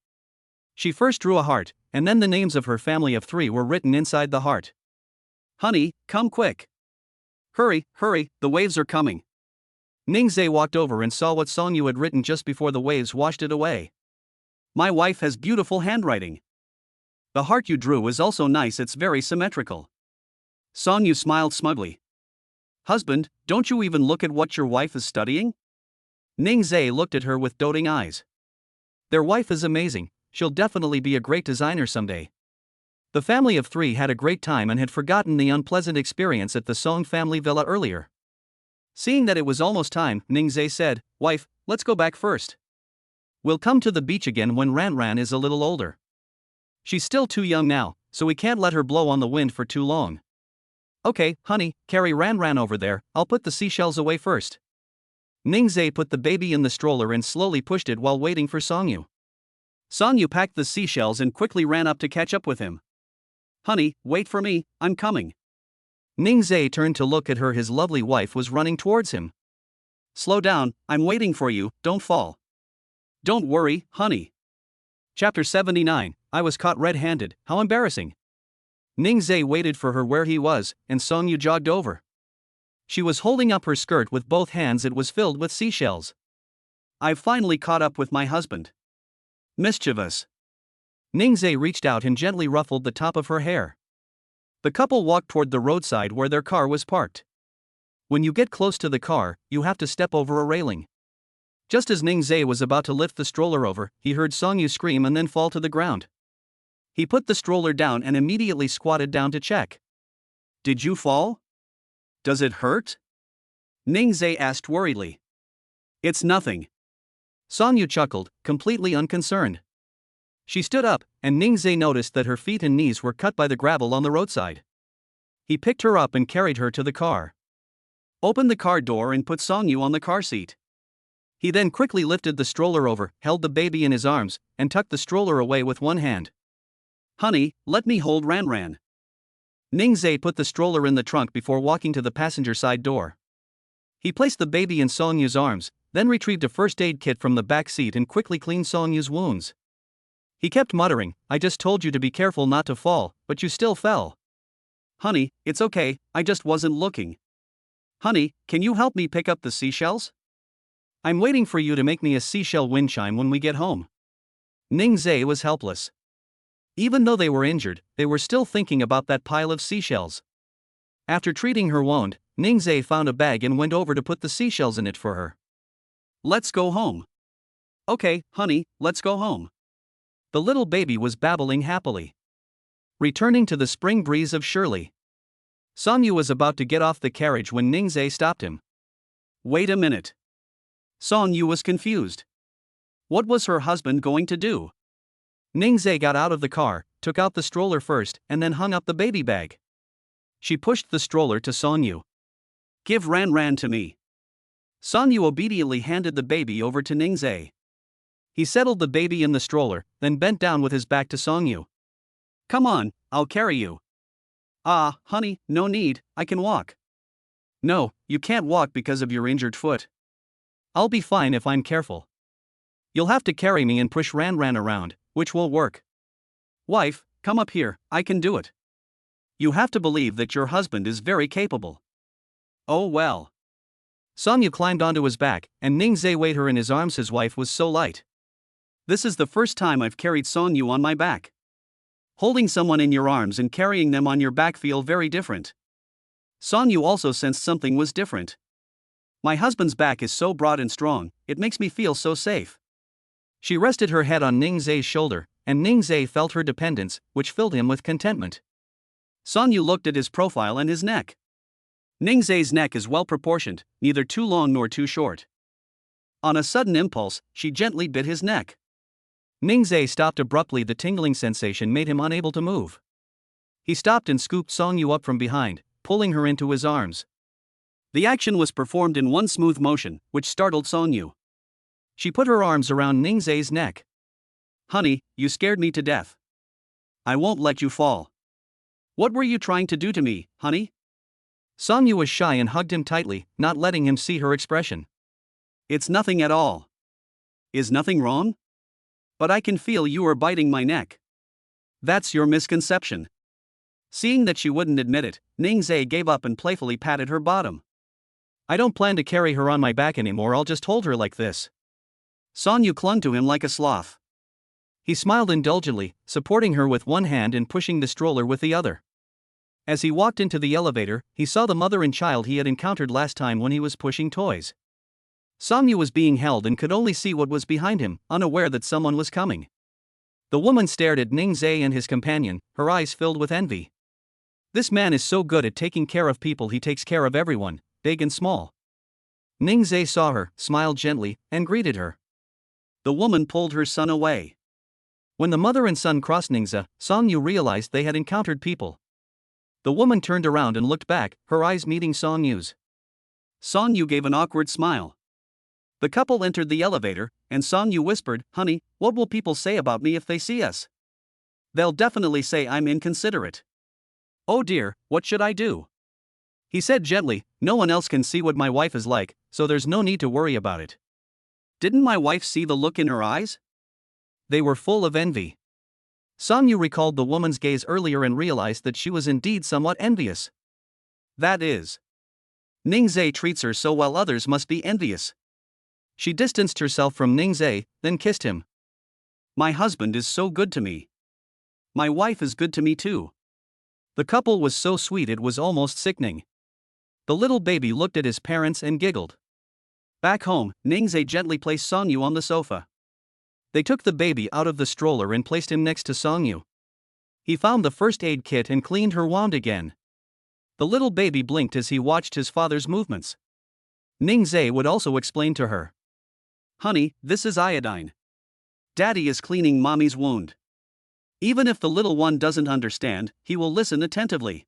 She first drew a heart, and then the names of her family of 3 were written inside the heart. Honey, come quick. Hurry, hurry, the waves are coming. Ningzhe walked over and saw what Songyu had written just before the waves washed it away. My wife has beautiful handwriting. The heart you drew is also nice, it's very symmetrical. Songyu smiled smugly. Husband, don't you even look at what your wife is studying? Ningzhe looked at her with doting eyes. Their wife is amazing, she'll definitely be a great designer someday. The family of 3 had a great time and had forgotten the unpleasant experience at the Song family villa earlier. Seeing that it was almost time, Ningzhe said, Wife, let's go back first. We'll come to the beach again when Ranran is a little older. She's still too young now, so we can't let her blow on the wind for too long. Okay, honey, carry Ranran over there, I'll put the seashells away first. Ningzhe put the baby in the stroller and slowly pushed it while waiting for Songyu. Songyu packed the seashells and quickly ran up to catch up with him. Honey, wait for me, I'm coming. Ningzhe turned to look at her. His lovely wife was running towards him. Slow down, I'm waiting for you, don't fall. Don't worry, honey. Chapter 79, I was caught red-handed, how embarrassing. Ningzhe waited for her where he was, and Songyu jogged over. She was holding up her skirt with both hands. It was filled with seashells. I've finally caught up with my husband. Mischievous. Ningzhe reached out and gently ruffled the top of her hair. The couple walked toward the roadside where their car was parked. When you get close to the car, you have to step over a railing. Just as Ningzhe was about to lift the stroller over, he heard Songyu scream and then fall to the ground. He put the stroller down and immediately squatted down to check. Did you fall? Does it hurt? Ningzhe asked worriedly. It's nothing. Songyu chuckled, completely unconcerned. She stood up, and Ningzhe noticed that her feet and knees were cut by the gravel on the roadside. He picked her up and carried her to the car. Opened the car door and put Songyu on the car seat. He then quickly lifted the stroller over, held the baby in his arms, and tucked the stroller away with one hand. Honey, let me hold Ranran. Ningzhe put the stroller in the trunk before walking to the passenger side door. He placed the baby in Songyu's arms, then retrieved a first aid kit from the back seat and quickly cleaned Songyu's wounds. He kept muttering, I just told you to be careful not to fall, but you still fell. Honey, it's okay, I just wasn't looking. Honey, can you help me pick up the seashells? I'm waiting for you to make me a seashell wind chime when we get home. Ningzhe was helpless. Even though they were injured, they were still thinking about that pile of seashells. After treating her wound, Ningzhe found a bag and went over to put the seashells in it for her. Let's go home. Okay, honey, let's go home. The little baby was babbling happily. Returning to the spring breeze of Shirley. Songyu was about to get off the carriage when Ningzhe stopped him. Wait a minute. Songyu was confused. What was her husband going to do? Ningzhe got out of the car, took out the stroller first, and then hung up the baby bag. She pushed the stroller to Songyu. Give Ranran to me. Songyu obediently handed the baby over to Ningzhe. He settled the baby in the stroller, then bent down with his back to Songyu. Come on, I'll carry you. Ah, honey, no need, I can walk. No, you can't walk because of your injured foot. I'll be fine if I'm careful. You'll have to carry me and push Ranran around, which will work. Wife, come up here, I can do it. You have to believe that your husband is very capable. Oh well. Songyu climbed onto his back, and Ningzhe weighed her in his arms. His wife was so light. This is the first time I've carried Songyu on my back. Holding someone in your arms and carrying them on your back feel very different. Songyu also sensed something was different. My husband's back is so broad and strong, it makes me feel so safe. She rested her head on Ningzhe's shoulder, and Ningzhe felt her dependence, which filled him with contentment. Songyu looked at his profile and his neck. Ningzhe's neck is well proportioned, neither too long nor too short. On a sudden impulse, she gently bit his neck. Ningzhe stopped abruptly. The tingling sensation made him unable to move. He stopped and scooped Songyu up from behind, pulling her into his arms. The action was performed in one smooth motion, which startled Songyu. She put her arms around Ningzhe's neck. Honey, you scared me to death. I won't let you fall. What were you trying to do to me, honey? Song Yu was shy and hugged him tightly, not letting him see her expression. It's nothing at all. Is nothing wrong? But I can feel you are biting my neck. That's your misconception. Seeing that she wouldn't admit it, Ningzai gave up and playfully patted her bottom. I don't plan to carry her on my back anymore, I'll just hold her like this. Song Yu clung to him like a sloth. He smiled indulgently, supporting her with one hand and pushing the stroller with the other. As he walked into the elevator, he saw the mother and child he had encountered last time when he was pushing toys. Song Yu was being held and could only see what was behind him, unaware that someone was coming. The woman stared at Ningzai and his companion, her eyes filled with envy. This man is so good at taking care of people, he takes care of everyone, big and small. Ningzai saw her, smiled gently, and greeted her. The woman pulled her son away. When the mother and son crossed Ningzai, Song Yu realized they had encountered people. The woman turned around and looked back, her eyes meeting Song Yu's. Song Yu gave an awkward smile. The couple entered the elevator, and Song Yu whispered, "Honey, what will people say about me if they see us? They'll definitely say I'm inconsiderate. Oh dear, what should I do?" He said gently, "No one else can see what my wife is like, so there's no need to worry about it." Didn't my wife see the look in her eyes? They were full of envy. Song Yu recalled the woman's gaze earlier and realized that she was indeed somewhat envious. That is. Ningzai treats her so well, others must be envious. She distanced herself from Ningzai, then kissed him. My husband is so good to me. My wife is good to me too. The couple was so sweet it was almost sickening. The little baby looked at his parents and giggled. Back home, Ningzai gently placed Song Yu on the sofa. They took the baby out of the stroller and placed him next to Song Yu. He found the first aid kit and cleaned her wound again. The little baby blinked as he watched his father's movements. Ningzai would also explain to her. Honey, this is iodine. Daddy is cleaning mommy's wound. Even if the little one doesn't understand, he will listen attentively.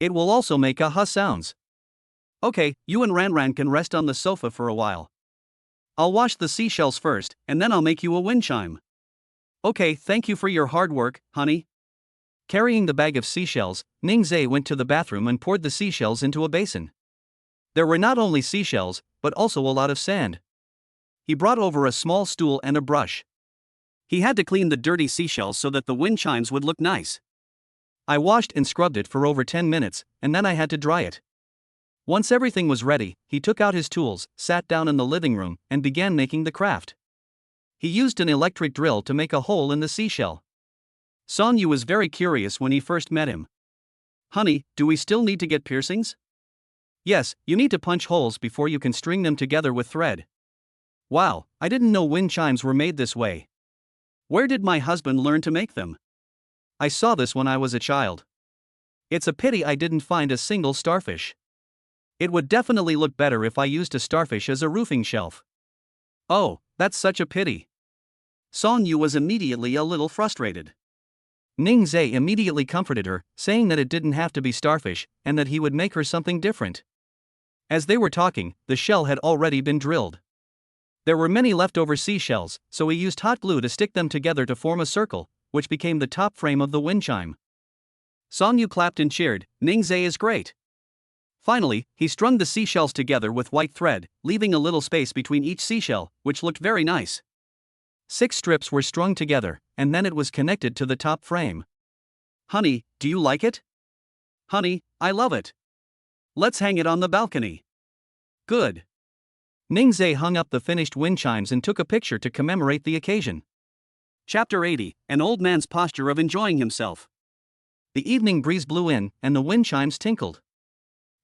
It will also make aha sounds. Okay, you and Ranran can rest on the sofa for a while. I'll wash the seashells first, and then I'll make you a wind chime. Okay, thank you for your hard work, honey. Carrying the bag of seashells, Ningzai went to the bathroom and poured the seashells into a basin. There were not only seashells, but also a lot of sand. He brought over a small stool and a brush. He had to clean the dirty seashells so that the wind chimes would look nice. I washed and scrubbed it for over 10 minutes, and then I had to dry it. Once everything was ready, he took out his tools, sat down in the living room, and began making the craft. He used an electric drill to make a hole in the seashell. Song Yu was very curious when he first met him. Honey, do we still need to get piercings? Yes, you need to punch holes before you can string them together with thread. Wow, I didn't know wind chimes were made this way. Where did my husband learn to make them? I saw this when I was a child. It's a pity I didn't find a single starfish. It would definitely look better if I used a starfish as a roofing shelf. Oh, that's such a pity. Song Yu was immediately a little frustrated. Ningzai immediately comforted her, saying that it didn't have to be starfish, and that he would make her something different. As they were talking, the shell had already been drilled. There were many leftover seashells, so he used hot glue to stick them together to form a circle, which became the top frame of the wind chime. Song Yu clapped and cheered, Ningzai is great. Finally, he strung the seashells together with white thread, leaving a little space between each seashell, which looked very nice. 6 strips were strung together, and then it was connected to the top frame. Honey, do you like it? Honey, I love it. Let's hang it on the balcony. Good. Ningzai hung up the finished wind chimes and took a picture to commemorate the occasion. Chapter 80, An Old Man's Posture of Enjoying Himself. The evening breeze blew in, and the wind chimes tinkled.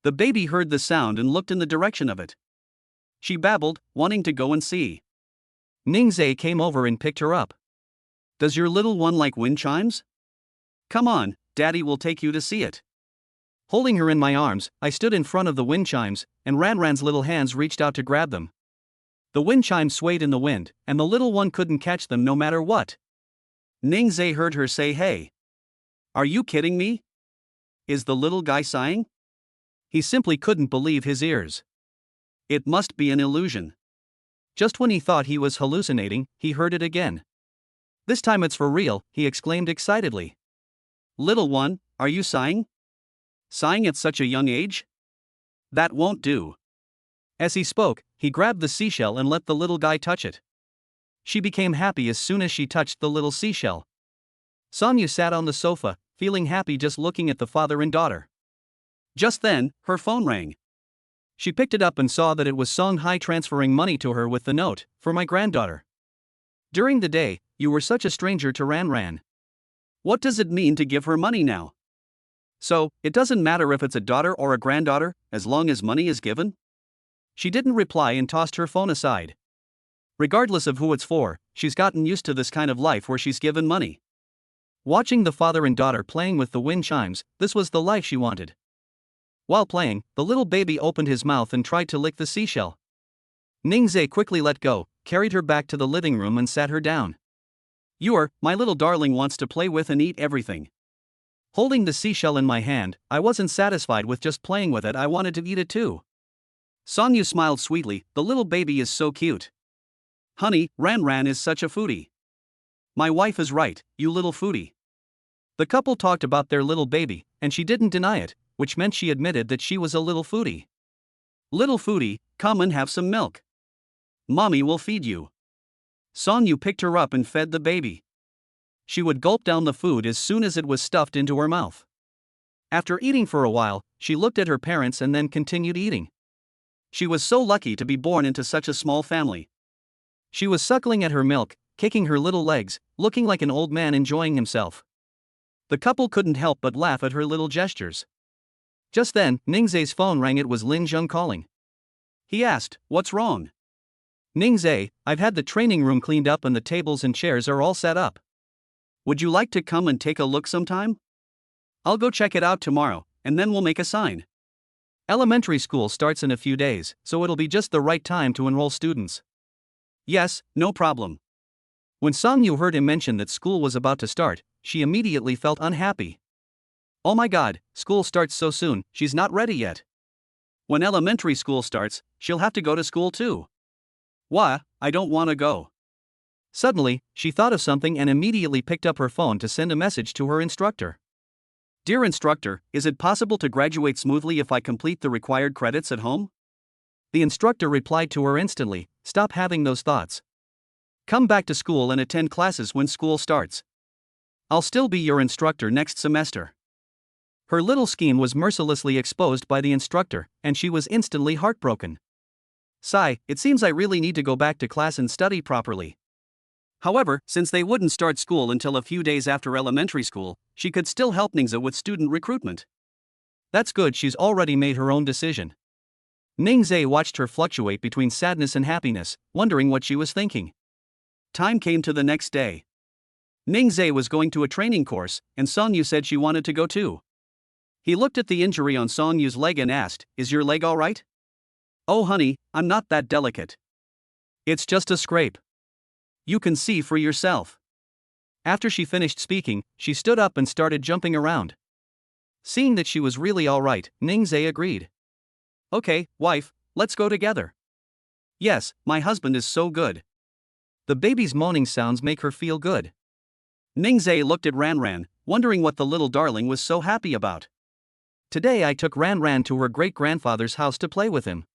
The baby heard the sound and looked in the direction of it. She babbled, wanting to go and see. Ningzai came over and picked her up. Does your little one like wind chimes? Come on, Daddy will take you to see it. Holding her in my arms, I stood in front of the wind chimes, and Ranran's little hands reached out to grab them. The wind chimes swayed in the wind, and the little one couldn't catch them no matter what. Ningzai heard her say, "Hey. Are you kidding me? Is the little guy sighing?" He simply couldn't believe his ears. It must be an illusion. Just when he thought he was hallucinating, he heard it again. This time it's for real, he exclaimed excitedly. Little one, are you sighing? Sighing at such a young age? That won't do. As he spoke, he grabbed the seashell and let the little guy touch it. She became happy as soon as she touched the little seashell. Sonya sat on the sofa, feeling happy just looking at the father and daughter. Just then, her phone rang. She picked it up and saw that it was Song Hai transferring money to her with the note, "For my granddaughter. During the day, you were such a stranger to Ran Ran. What does it mean to give her money now? So, it doesn't matter if it's a daughter or a granddaughter, as long as money is given?" She didn't reply and tossed her phone aside. Regardless of who it's for, she's gotten used to this kind of life where she's given money. Watching the father and daughter playing with the wind chimes, this was the life she wanted. While playing, the little baby opened his mouth and tried to lick the seashell. Ningzhe quickly let go, carried her back to the living room and sat her down. My little darling wants to play with and eat everything. Holding the seashell in my hand, I wasn't satisfied with just playing with it, I wanted to eat it too. Sonya smiled sweetly, the little baby is so cute. Honey, Ran Ran is such a foodie. My wife is right, you little foodie. The couple talked about their little baby, and she didn't deny it, which meant she admitted that she was a little foodie. Little foodie, come and have some milk. Mommy will feed you. Sonya picked her up and fed the baby. She would gulp down the food as soon as it was stuffed into her mouth. After eating for a while, she looked at her parents and then continued eating. She was so lucky to be born into such a small family. She was suckling at her milk, kicking her little legs, looking like an old man enjoying himself. The couple couldn't help but laugh at her little gestures. Just then, Ningzhe's phone rang. It was Lin Zheng calling. He asked, "What's wrong?" "Ningzhe, I've had the training room cleaned up and the tables and chairs are all set up. Would you like to come and take a look sometime? I'll go check it out tomorrow, and then we'll make a sign. Elementary school starts in a few days, so it'll be just the right time to enroll students." "Yes, no problem." When Songyu heard him mention that school was about to start, she immediately felt unhappy. Oh my god, school starts so soon, she's not ready yet. When elementary school starts, she'll have to go to school too. Why, I don't want to go. Suddenly, she thought of something and immediately picked up her phone to send a message to her instructor. "Dear instructor, is it possible to graduate smoothly if I complete the required credits at home?" The instructor replied to her instantly, "Stop having those thoughts. Come back to school and attend classes when school starts. I'll still be your instructor next semester." Her little scheme was mercilessly exposed by the instructor, and she was instantly heartbroken. "Sigh, it seems I really need to go back to class and study properly." However, since they wouldn't start school until a few days after elementary school, she could still help Ningzhe with student recruitment. That's good, she's already made her own decision. Ningzhe watched her fluctuate between sadness and happiness, wondering what she was thinking. Time came to the next day. Ningzhe was going to a training course, and Songyu said she wanted to go too. He looked at the injury on Songyu's leg and asked, "Is your leg alright?" "Oh honey, I'm not that delicate. It's just a scrape. You can see for yourself." After she finished speaking, she stood up and started jumping around. Seeing that she was really alright, Ningzhe agreed. "Okay, wife, let's go together." "Yes, my husband is so good." The baby's moaning sounds make her feel good. Ningzhe looked at Ran Ran, wondering what the little darling was so happy about. "Today I took Ran Ran to her great-grandfather's house to play with him."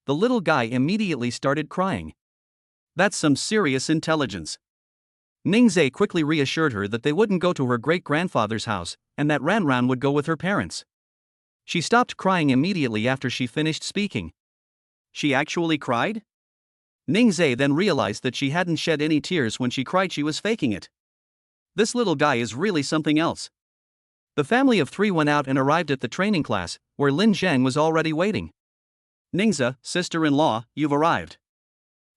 The little guy immediately started crying. That's some serious intelligence. Ningzhe quickly reassured her that they wouldn't go to her great-grandfather's house, and that Ran Ran would go with her parents. She stopped crying immediately after she finished speaking. She actually cried? Ningzhe then realized that she hadn't shed any tears when she cried. She was faking it. This little guy is really something else. The family of three went out and arrived at the training class, where Lin Zheng was already waiting. "Ningzhe, sister-in-law, you've arrived."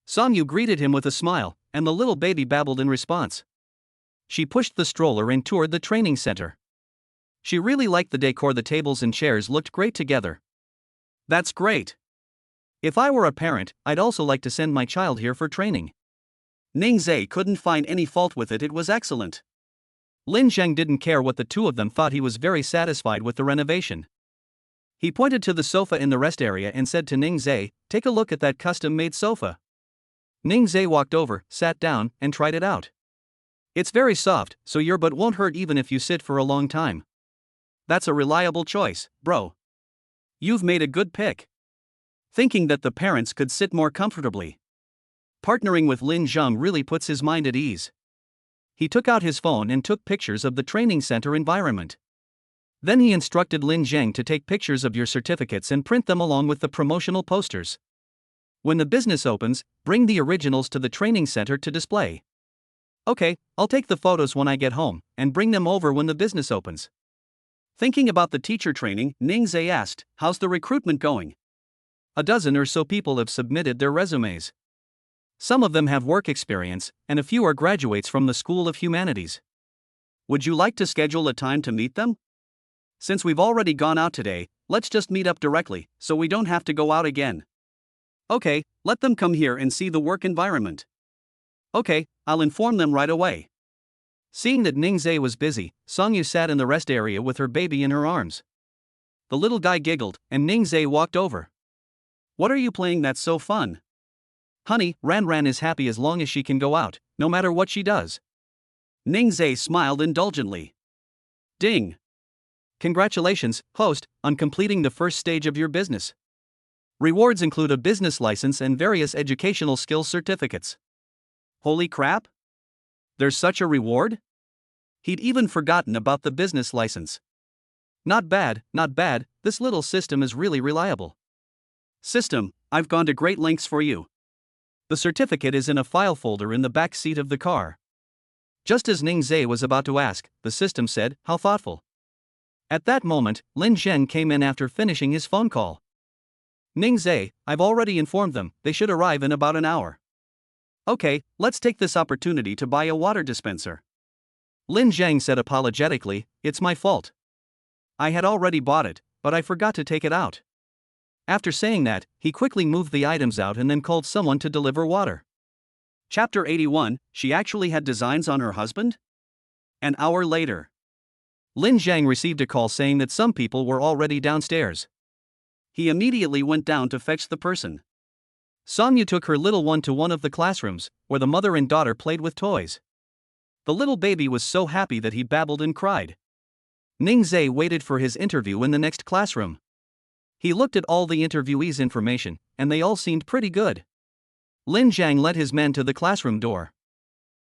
Songyu greeted him with a smile, and the little baby babbled in response. She pushed the stroller and toured the training center. She really liked the decor. The tables and chairs looked great together. "That's great. If I were a parent, I'd also like to send my child here for training." Ningzhe couldn't find any fault with it. It was excellent. Lin Zheng didn't care what the two of them thought. He was very satisfied with the renovation. He pointed to the sofa in the rest area and said to Ningzhe, "Take a look at that custom-made sofa." Ningzhe walked over, sat down, and tried it out. It's very soft, so your butt won't hurt even if you sit for a long time. That's a reliable choice, bro. You've made a good pick. Thinking that the parents could sit more comfortably. Partnering with Lin Zheng really puts his mind at ease. He took out his phone and took pictures of the training center environment. Then he instructed Lin Zheng to take pictures of your certificates and print them along with the promotional posters. When the business opens, bring the originals to the training center to display. Okay, I'll take the photos when I get home, and bring them over when the business opens. Thinking about the teacher training, Ningzhe asked, how's the recruitment going? A dozen or so people have submitted their resumes. Some of them have work experience, and a few are graduates from the School of Humanities. Would you like to schedule a time to meet them? Since we've already gone out today, let's just meet up directly, so we don't have to go out again. Okay, let them come here and see the work environment. Okay, I'll inform them right away. Seeing that Ningzhe was busy, Songyu sat in the rest area with her baby in her arms. The little guy giggled, and Ningzhe walked over. What are you playing that's so fun? Honey, Ran is happy as long as she can go out, no matter what she does. Ningzhe smiled indulgently. Ding! Congratulations, host, on completing the first stage of your business. Rewards include a business license and various educational skills certificates. Holy crap! There's such a reward? He'd even forgotten about the business license. Not bad, this little system is really reliable. System, I've gone to great lengths for you. The certificate is in a file folder in the back seat of the car. Just as Ningzhe was about to ask, the system said, how thoughtful. At that moment, Lin Zheng came in after finishing his phone call. Ningzhe, I've already informed them, they should arrive in about an hour. Okay, let's take this opportunity to buy a water dispenser. Lin Zheng said apologetically, it's my fault. I had already bought it, but I forgot to take it out. After saying that, he quickly moved the items out and then called someone to deliver water. Chapter 81, she actually had designs on her husband? An hour later. Lin Zheng received a call saying that some people were already downstairs. He immediately went down to fetch the person. Songyu took her little one to one of the classrooms, where the mother and daughter played with toys. The little baby was so happy that he babbled and cried. Ningzhe waited for his interview in the next classroom. He looked at all the interviewees' information, and they all seemed pretty good. Lin Zheng led his men to the classroom door.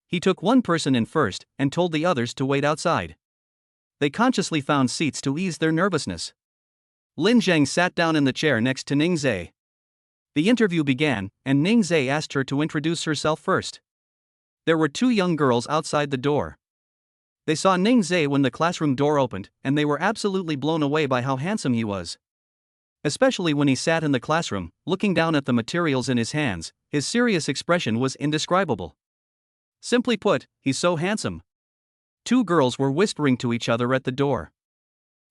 He took one person in first, and told the others to wait outside. They consciously found seats to ease their nervousness. Lin Zheng sat down in the chair next to Ningzhe. The interview began, and Ningzhe asked her to introduce herself first. There were two young girls outside the door. They saw Ningzhe when the classroom door opened, and they were absolutely blown away by how handsome he was. Especially when he sat in the classroom, looking down at the materials in his hands, his serious expression was indescribable. Simply put, he's so handsome. Two girls were whispering to each other at the door.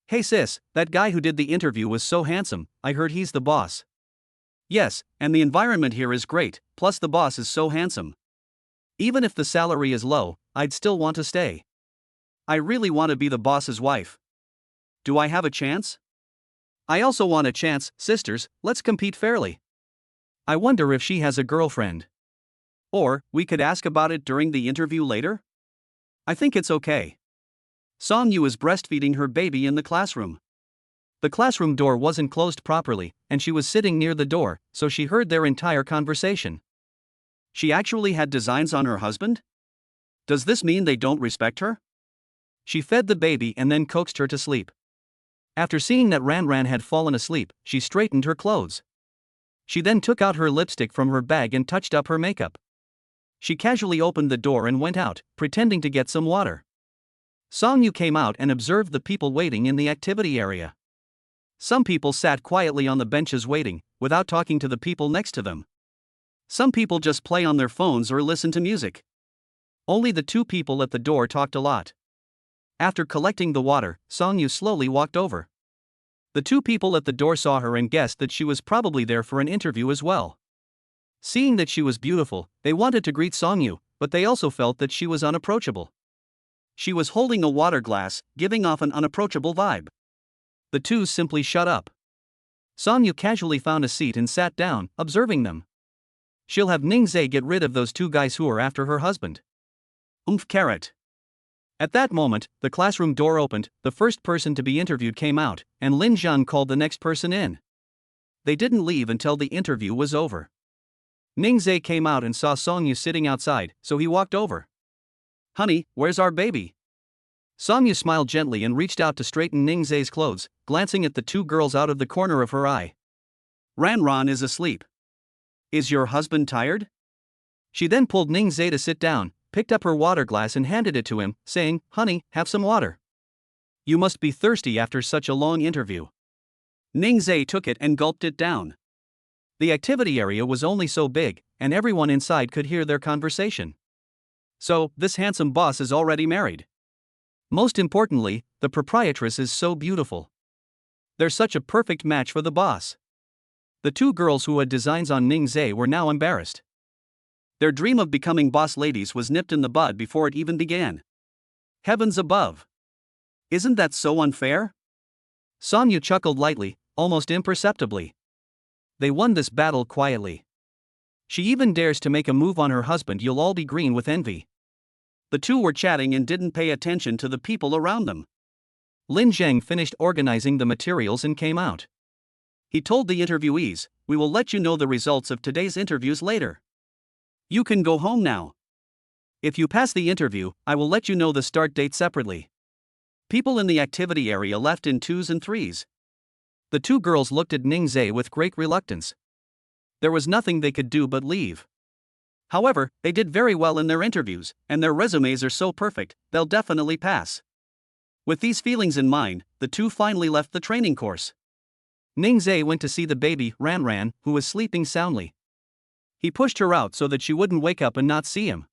Hey sis, that guy who did the interview was so handsome, I heard he's the boss. Yes, and the environment here is great, plus the boss is so handsome. Even if the salary is low, I'd still want to stay. I really want to be the boss's wife. Do I have a chance? I also want a chance, sisters, let's compete fairly. I wonder if she has a girlfriend. Or, we could ask about it during the interview later? I think it's okay. Songyu is breastfeeding her baby in the classroom. The classroom door wasn't closed properly, and she was sitting near the door, so she heard their entire conversation. She actually had designs on her husband? Does this mean they don't respect her? She fed the baby and then coaxed her to sleep. After seeing that Ran had fallen asleep, she straightened her clothes. She then took out her lipstick from her bag and touched up her makeup. She casually opened the door and went out, pretending to get some water. Songyu came out and observed the people waiting in the activity area. Some people sat quietly on the benches waiting, without talking to the people next to them. Some people just play on their phones or listen to music. Only the two people at the door talked a lot. After collecting the water, Songyu slowly walked over. The two people at the door saw her and guessed that she was probably there for an interview as well. Seeing that she was beautiful, they wanted to greet Songyu, but they also felt that she was unapproachable. She was holding a water glass, giving off an unapproachable vibe. The two simply shut up. Songyu casually found a seat and sat down, observing them. She'll have Ningzhe get rid of those two guys who are after her husband. Carrot. At that moment, the classroom door opened, the first person to be interviewed came out, and Lin Zhang called the next person in. They didn't leave until the interview was over. Ning Zhe came out and saw Song Yu sitting outside, so he walked over. "Honey, where's our baby?" Song Yu smiled gently and reached out to straighten Ning Zhe's clothes, glancing at the two girls out of the corner of her eye. "Ran is asleep. Is your husband tired?" She then pulled Ning Zhe to sit down, picked up her water glass and handed it to him, saying, "Honey, have some water. You must be thirsty after such a long interview." Ning Zhe took it and gulped it down. The activity area was only so big, and everyone inside could hear their conversation. So, this handsome boss is already married. Most importantly, the proprietress is so beautiful. They're such a perfect match for the boss. The two girls who had designs on Ning Zhe were now embarrassed. Their dream of becoming boss ladies was nipped in the bud before it even began. Heavens above! Isn't that so unfair? Song Yu chuckled lightly, almost imperceptibly. They won this battle quietly. She even dares to make a move on her husband. You'll all be green with envy. The two were chatting and didn't pay attention to the people around them. Lin Zhang finished organizing the materials and came out. He told the interviewees, "We will let you know the results of today's interviews later. You can go home now. If you pass the interview, I will let you know the start date separately." People in the activity area left in twos and threes. The two girls looked at Ning Zhe with great reluctance. There was nothing they could do but leave. However, they did very well in their interviews, and their resumes are so perfect, they'll definitely pass. With these feelings in mind, the two finally left the training course. Ning Zhe went to see the baby, Ran, who was sleeping soundly. He pushed her out so that she wouldn't wake up and not see him.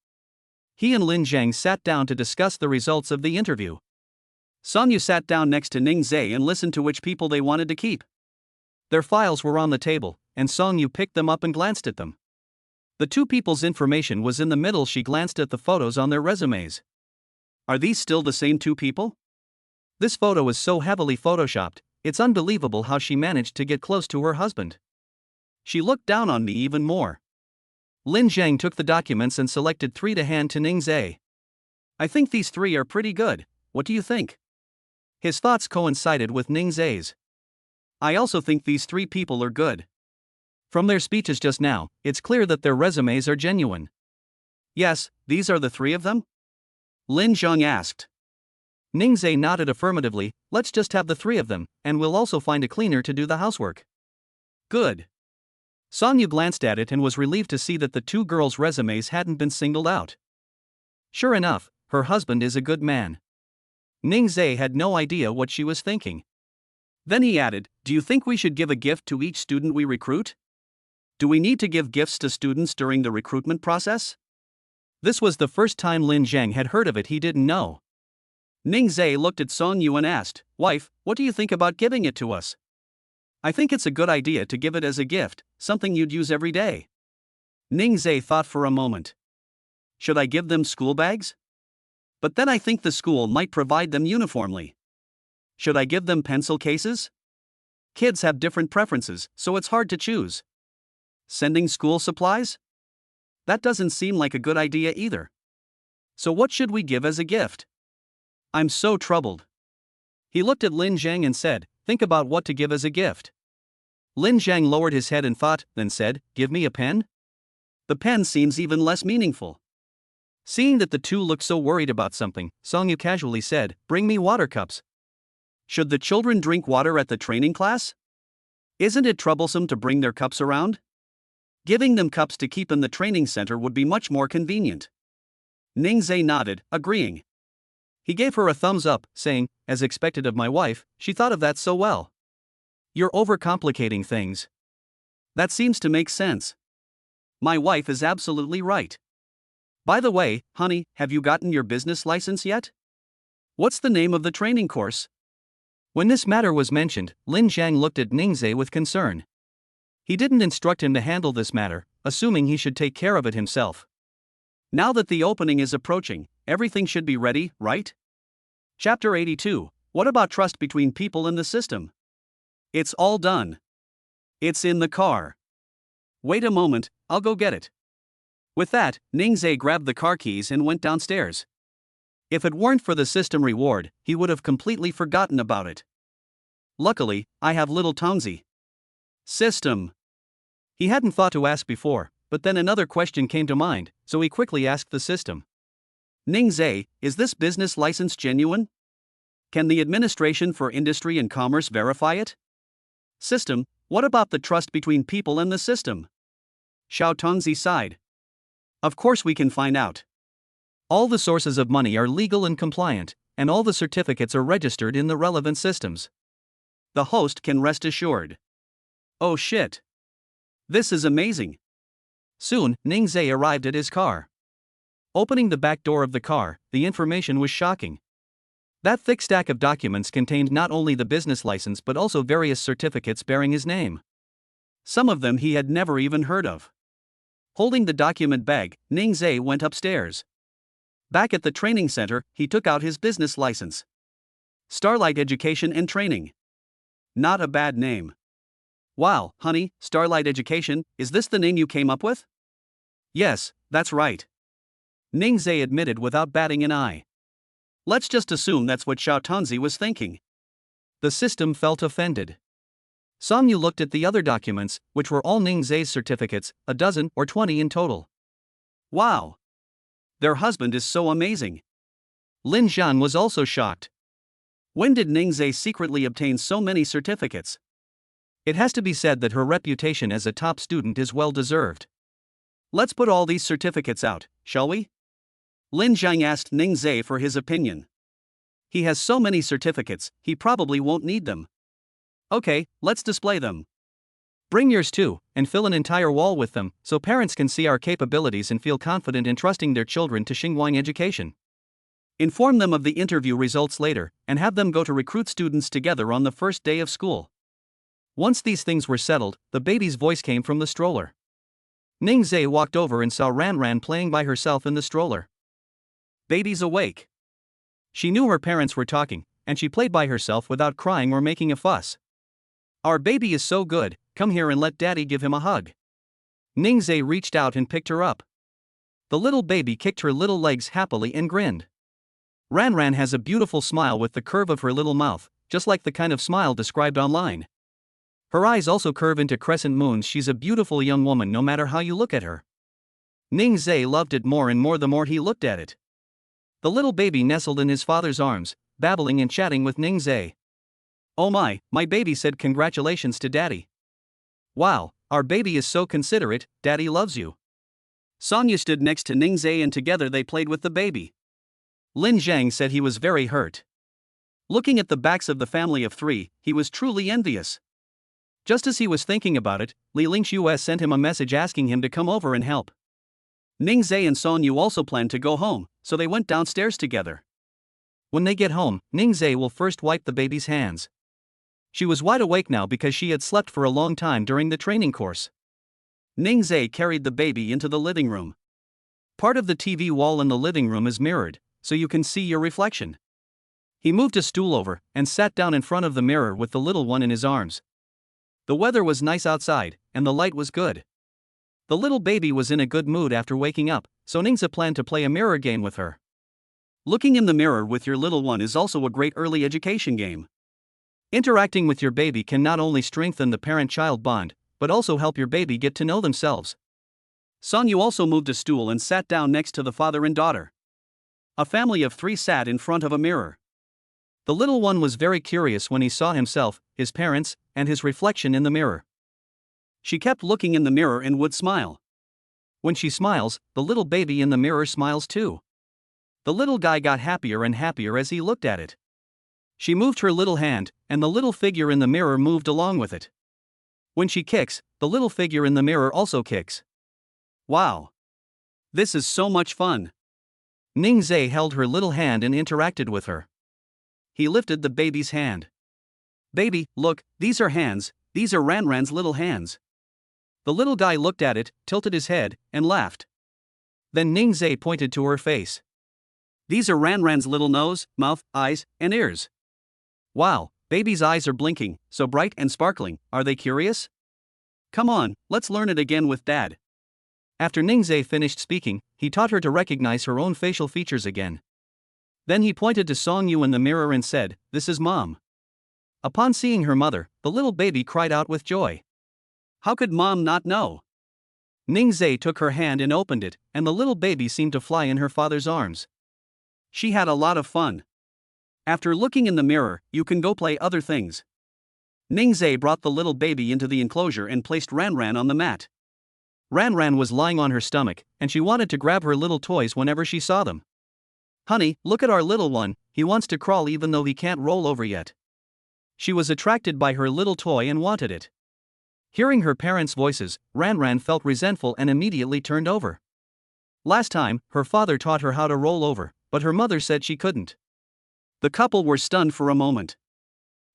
He and Lin Zhang sat down to discuss the results of the interview. Song Yu sat down next to Ning Zhe and listened to which people they wanted to keep. Their files were on the table, and Song Yu picked them up and glanced at them. The two people's information was in the middle. She glanced at the photos on their resumes. Are these still the same two people? This photo is so heavily photoshopped, it's unbelievable how she managed to get close to her husband. She looked down on me even more. Lin Zhang took the documents and selected 3 to hand to Ning Zhe. "I think these 3 are pretty good. What do you think?" His thoughts coincided with Ning Zhe's. "I also think these 3 people are good. From their speeches just now, it's clear that their resumes are genuine." "Yes, these are the 3 of them?" Lin Zhang asked. Ning Zhe nodded affirmatively. "Let's just have the 3 of them, and we'll also find a cleaner to do the housework." "Good." Song Yu glanced at it and was relieved to see that the 2 girls' resumes hadn't been singled out. Sure enough, her husband is a good man. Ning Zhe had no idea what she was thinking. Then he added, "Do you think we should give a gift to each student we recruit? Do we need to give gifts to students during the recruitment process?" This was the first time Lin Zhang had heard of it. He didn't know. Ning Zhe looked at Song Yu and asked, "Wife, what do you think about giving it to us?" "I think it's a good idea to give it as a gift, something you'd use every day." Ning Zhe thought for a moment. "Should I give them school bags? But then I think the school might provide them uniformly. Should I give them pencil cases? Kids have different preferences, so it's hard to choose. Sending school supplies? That doesn't seem like a good idea either. So what should we give as a gift? I'm so troubled." He looked at Lin Zhang and said, "Think about what to give as a gift." Lin Zhang lowered his head and thought, then said, "Give me a pen?" The pen seems even less meaningful. Seeing that the two looked so worried about something, Song Yu casually said, "Bring me water cups." Should the children drink water at the training class? Isn't it troublesome to bring their cups around? Giving them cups to keep in the training center would be much more convenient. Ning Zhe nodded, agreeing. He gave her a thumbs up, saying, "As expected of my wife, she thought of that so well. You're overcomplicating things. That seems to make sense. My wife is absolutely right. By the way, honey, have you gotten your business license yet? What's the name of the training course?" When this matter was mentioned, Lin Zhang looked at Ning Zhe with concern. He didn't instruct him to handle this matter, assuming he should take care of it himself. Now that the opening is approaching, everything should be ready, right? Chapter 82. What about trust between people in the system? It's all done. It's in the car. Wait a moment, I'll go get it. With that, Ning Zhe grabbed the car keys and went downstairs. If it weren't for the system reward, he would have completely forgotten about it. Luckily, I have little Tongzi. System. He hadn't thought to ask before, but then another question came to mind, so he quickly asked the system. Ningzhe, is this business license genuine? Can the Administration for Industry and Commerce verify it? System, what about the trust between people and the system? Xiao Tongzi sighed. Of course we can find out. All the sources of money are legal and compliant, and all the certificates are registered in the relevant systems. The host can rest assured. Oh shit. This is amazing. Soon, Ningzhe arrived at his car. Opening the back door of the car, the information was shocking. That thick stack of documents contained not only the business license but also various certificates bearing his name. Some of them he had never even heard of. Holding the document bag, Ningzhe went upstairs. Back at the training center, he took out his business license. Starlight Education and Training. Not a bad name. Wow, honey, Starlight Education, is this the name you came up with? Yes, that's right. Ningzhe admitted without batting an eye. Let's just assume that's what Xiao Tongzi was thinking. The system felt offended. Song Yu looked at the other documents, which were all Ningzhe's certificates, a dozen or 20 in total. Wow! Their husband is so amazing. Lin Zhan was also shocked. When did Ningzhe secretly obtain so many certificates? It has to be said that her reputation as a top student is well deserved. Let's put all these certificates out, shall we? Lin Zhang asked Ningzhe for his opinion. He has so many certificates, he probably won't need them. Okay, let's display them. Bring yours too, and fill an entire wall with them, so parents can see our capabilities and feel confident in trusting their children to Xinguang Education. Inform them of the interview results later, and have them go to recruit students together on the first day of school. Once these things were settled, the baby's voice came from the stroller. Ningzhe walked over and saw Ranran playing by herself in the stroller. Baby's awake. She knew her parents were talking, and she played by herself without crying or making a fuss. Our baby is so good, come here and let daddy give him a hug. Ningzhe reached out and picked her up. The little baby kicked her little legs happily and grinned. Ranran has a beautiful smile with the curve of her little mouth, just like the kind of smile described online. Her eyes also curve into crescent moons. She's a beautiful young woman no matter how you look at her. Ningzhe loved it more and more the more he looked at it. The little baby nestled in his father's arms, babbling and chatting with Ningzhe. Oh my baby said congratulations to daddy. Wow, our baby is so considerate, daddy loves you. Sonya stood next to Ningzhe and together they played with the baby. Lin Zhang said he was very hurt. Looking at the backs of the family of three, he was truly envious. Just as he was thinking about it, Li Lingxue sent him a message asking him to come over and help. Ningzhe and Sonyu also planned to go home, so they went downstairs together. When they get home, Ningzhe will first wipe the baby's hands. She was wide awake now because she had slept for a long time during the training course. Ningzhe carried the baby into the living room. Part of the TV wall in the living room is mirrored, so you can see your reflection. He moved a stool over and sat down in front of the mirror with the little one in his arms. The weather was nice outside, and the light was good. The little baby was in a good mood after waking up, so Ningzhe planned to play a mirror game with her. Looking in the mirror with your little one is also a great early education game. Interacting with your baby can not only strengthen the parent-child bond, but also help your baby get to know themselves. Sonyu also moved a stool and sat down next to the father and daughter. A family of three sat in front of a mirror. The little one was very curious when he saw himself, his parents, and his reflection in the mirror. She kept looking in the mirror and would smile. When she smiles, the little baby in the mirror smiles too. The little guy got happier and happier as he looked at it. She moved her little hand, and the little figure in the mirror moved along with it. When she kicks, the little figure in the mirror also kicks. Wow! This is so much fun! Ningzhe held her little hand and interacted with her. He lifted the baby's hand. Baby, look, these are hands, these are Ranran's little hands. The little guy looked at it, tilted his head, and laughed. Then Ningzhe pointed to her face. These are Ranran's little nose, mouth, eyes, and ears. Wow, baby's eyes are blinking, so bright and sparkling, are they curious? Come on, let's learn it again with Dad. After Ningzhe finished speaking, he taught her to recognize her own facial features again. Then he pointed to Song Yu in the mirror and said, "This is Mom." Upon seeing her mother, the little baby cried out with joy. How could Mom not know? Ning Zhe took her hand and opened it, and the little baby seemed to fly in her father's arms. She had a lot of fun. After looking in the mirror, you can go play other things. Ning Zhe brought the little baby into the enclosure and placed Ran on the mat. Ran was lying on her stomach, and she wanted to grab her little toys whenever she saw them. "Honey, look at our little one, he wants to crawl even though he can't roll over yet." She was attracted by her little toy and wanted it. Hearing her parents' voices, Ran felt resentful and immediately turned over. Last time, her father taught her how to roll over, but her mother said she couldn't. The couple were stunned for a moment.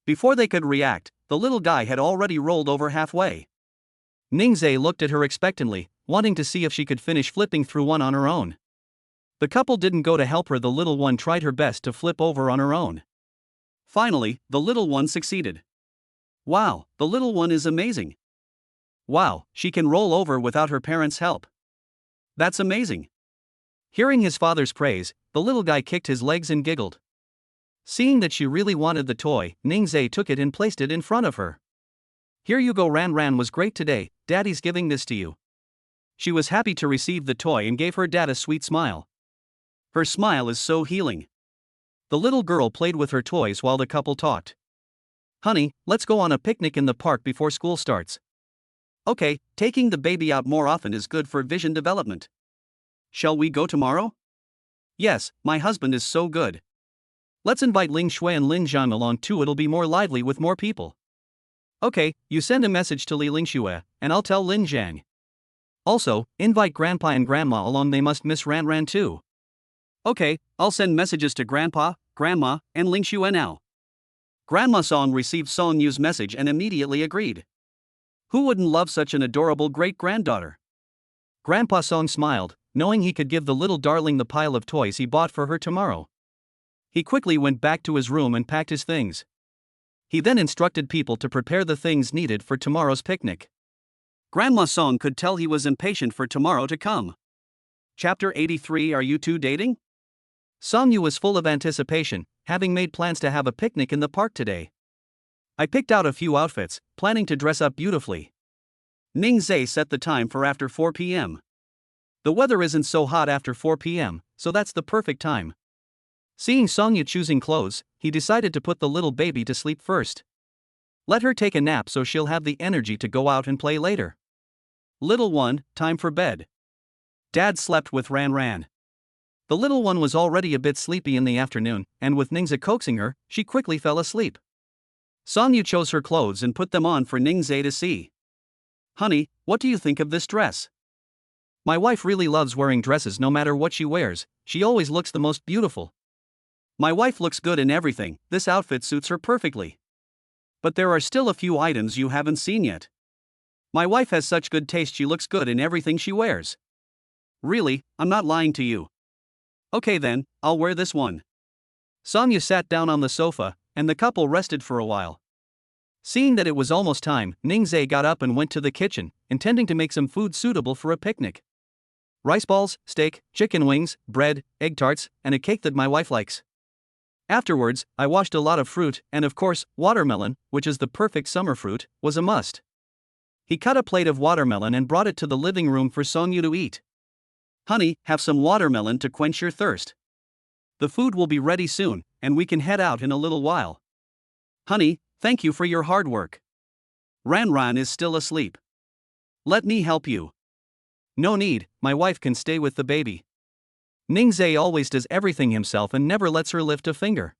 Before they could react, the little guy had already rolled over halfway. Ning Zhe looked at her expectantly, wanting to see if she could finish flipping through one on her own. The couple didn't go to help her, the little one tried her best to flip over on her own. Finally, the little one succeeded. Wow, the little one is amazing. Wow, she can roll over without her parents' help. That's amazing. Hearing his father's praise, the little guy kicked his legs and giggled. Seeing that she really wanted the toy, Ning Zhe took it and placed it in front of her. "Here you go, Ran was great today, Daddy's giving this to you." She was happy to receive the toy and gave her dad a sweet smile. Her smile is so healing. The little girl played with her toys while the couple talked. "Honey, let's go on a picnic in the park before school starts." "Okay, taking the baby out more often is good for vision development. Shall we go tomorrow?" "Yes, my husband is so good. Let's invite Ling Shui and Lin Zhang along too, it'll be more lively with more people." "Okay, you send a message to Li Lingshui, and I'll tell Lin Zhang. Also, invite Grandpa and Grandma along, they must miss Ran too." "Okay, I'll send messages to Grandpa, Grandma, and Ling Shui now." Grandma Song received Song Yu's message and immediately agreed. Who wouldn't love such an adorable great-granddaughter? Grandpa Song smiled, knowing he could give the little darling the pile of toys he bought for her tomorrow. He quickly went back to his room and packed his things. He then instructed people to prepare the things needed for tomorrow's picnic. Grandma Song could tell he was impatient for tomorrow to come. Chapter 83. Are you two dating? Song Yu was full of anticipation, having made plans to have a picnic in the park today. "I picked out a few outfits, planning to dress up beautifully." Ning Zhe set the time for after 4 p.m. The weather isn't so hot after 4 p.m., so that's the perfect time. Seeing Song Yu choosing clothes, he decided to put the little baby to sleep first. Let her take a nap so she'll have the energy to go out and play later. "Little one, time for bed." Dad slept with Ran. The little one was already a bit sleepy in the afternoon, and with Ningze coaxing her, she quickly fell asleep. Song Yu chose her clothes and put them on for Ningze to see. "Honey, what do you think of this dress?" "My wife really loves wearing dresses no matter what she wears, she always looks the most beautiful." "My wife looks good in everything, this outfit suits her perfectly. But there are still a few items you haven't seen yet. My wife has such good taste, she looks good in everything she wears." "Really, I'm not lying to you." "Okay then, I'll wear this one." Song Yu sat down on the sofa, and the couple rested for a while. Seeing that it was almost time, Ningze got up and went to the kitchen, intending to make some food suitable for a picnic. Rice balls, steak, chicken wings, bread, egg tarts, and a cake that my wife likes. Afterwards, I washed a lot of fruit, and of course, watermelon, which is the perfect summer fruit, was a must. He cut a plate of watermelon and brought it to the living room for Song Yu to eat. "Honey, have some watermelon to quench your thirst. The food will be ready soon, and we can head out in a little while." "Honey, thank you for your hard work. Ran is still asleep. Let me help you." "No need, my wife can stay with the baby." Ningze always does everything himself and never lets her lift a finger.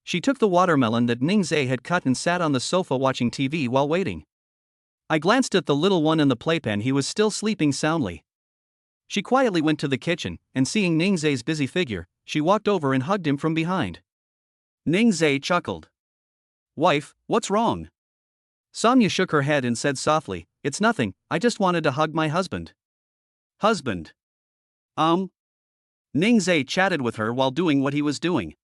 She took the watermelon that Ningze had cut and sat on the sofa watching TV while waiting. I glanced at the little one in the playpen, he was still sleeping soundly. She quietly went to the kitchen, and seeing Ningze's busy figure, she walked over and hugged him from behind. Ningze chuckled. "Wife, what's wrong?" Song Yu shook her head and said softly, "It's nothing, I just wanted to hug my husband." "Husband?" Ningze chatted with her while doing what he was doing.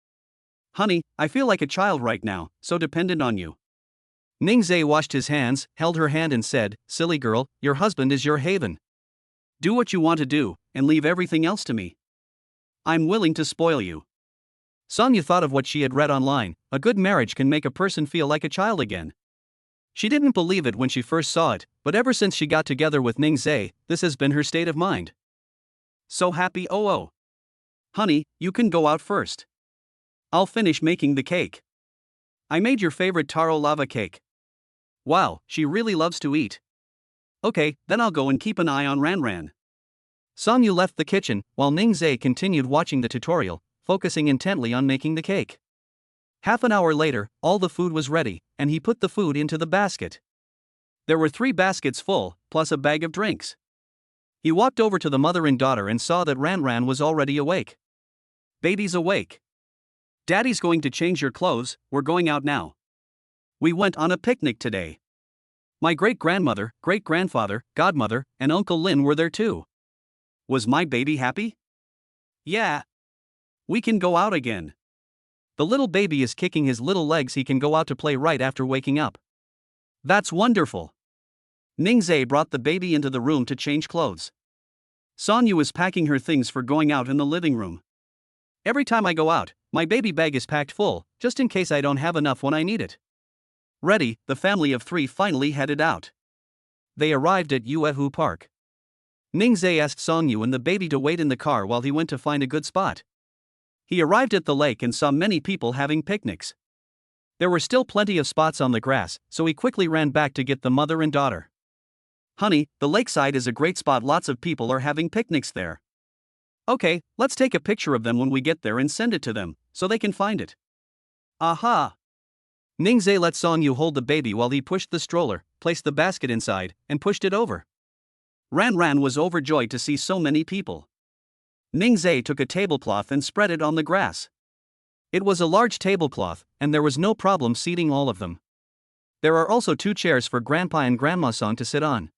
"Honey, I feel like a child right now, so dependent on you." Ningze washed his hands, held her hand and said, "Silly girl, your husband is your haven. Do what you want to do, and leave everything else to me. I'm willing to spoil you." Song Yu thought of what she had read online: a good marriage can make a person feel like a child again. She didn't believe it when she first saw it, but ever since she got together with Ning Zhe, this has been her state of mind. So happy. Oh. Honey, you can go out first. I'll finish making the cake. I made your favorite taro lava cake. Wow, she really loves to eat. Okay, then I'll go and keep an eye on Ran. Song Yu left the kitchen, while Ning Zhe continued watching the tutorial, focusing intently on making the cake. Half an hour later, all the food was ready, and he put the food into the basket. There were 3 baskets full, plus a bag of drinks. He walked over to the mother and daughter and saw that Ran was already awake. Baby's awake. Daddy's going to change your clothes, we're going out now. We went on a picnic today. My great-grandmother, great-grandfather, godmother, and Uncle Lin were there too. Was my baby happy? Yeah. We can go out again. The little baby is kicking his little legs. He can go out to play right after waking up. That's wonderful. Ning Zhe brought the baby into the room to change clothes. Song Yu is packing her things for going out in the living room. Every time I go out, my baby bag is packed full, just in case I don't have enough when I need it. Ready, the family of 3 finally headed out. They arrived at Yuehu Park. Ning Zhe asked Song Yu and the baby to wait in the car while he went to find a good spot. He arrived at the lake and saw many people having picnics. There were still plenty of spots on the grass, so he quickly ran back to get the mother and daughter. Honey, the lakeside is a great spot. Lots of people are having picnics there. Okay, let's take a picture of them when we get there and send it to them, so they can find it. Aha! Ning Zhe let Song Yu hold the baby while he pushed the stroller, placed the basket inside, and pushed it over. Ran was overjoyed to see so many people. Ning Zhe took a tablecloth and spread it on the grass. It was a large tablecloth, and there was no problem seating all of them. There are also 2 chairs for Grandpa and Grandma Song to sit on.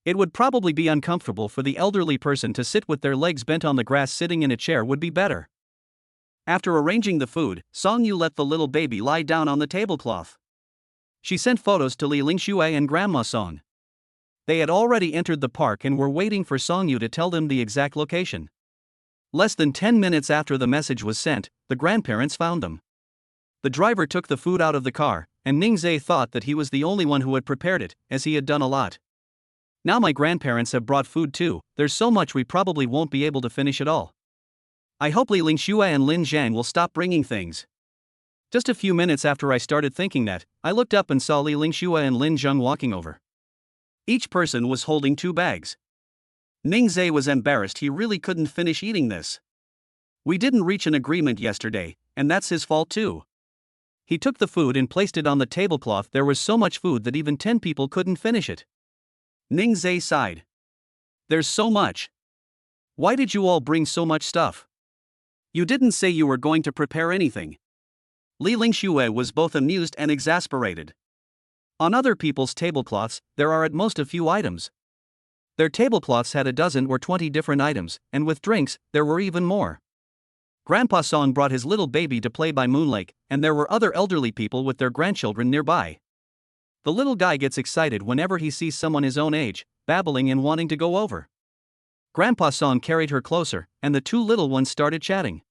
It would probably be uncomfortable for the elderly person to sit with their legs bent on the grass. Sitting in a chair would be better. After arranging the food, Song Yu let the little baby lie down on the tablecloth. She sent photos to Li Lingxue and Grandma Song. They had already entered the park and were waiting for Song Yu to tell them the exact location. Less than 10 minutes after the message was sent, the grandparents found them. The driver took the food out of the car, and Ning Zhe thought that he was the only one who had prepared it, as he had done a lot. Now my grandparents have brought food too. There's so much we probably won't be able to finish it all. I hope Li Lingxue and Lin Zhang will stop bringing things. Just a few minutes after I started thinking that, I looked up and saw Li Lingxue and Lin Zhang walking over. Each person was holding 2 bags. Ning Zhe was embarrassed. He really couldn't finish eating this. We didn't reach an agreement yesterday, and that's his fault too. He took the food and placed it on the tablecloth. There was so much food that even 10 people couldn't finish it. Ning Zhe sighed. There's so much. Why did you all bring so much stuff? You didn't say you were going to prepare anything. Li Lingxue was both amused and exasperated. On other people's tablecloths, there are at most a few items. Their tablecloths had a dozen or 20 different items, and with drinks, there were even more. Grandpa Song brought his little baby to play by Moon Lake, and there were other elderly people with their grandchildren nearby. The little guy gets excited whenever he sees someone his own age, babbling and wanting to go over. Grandpa Song carried her closer, and the 2 little ones started chatting.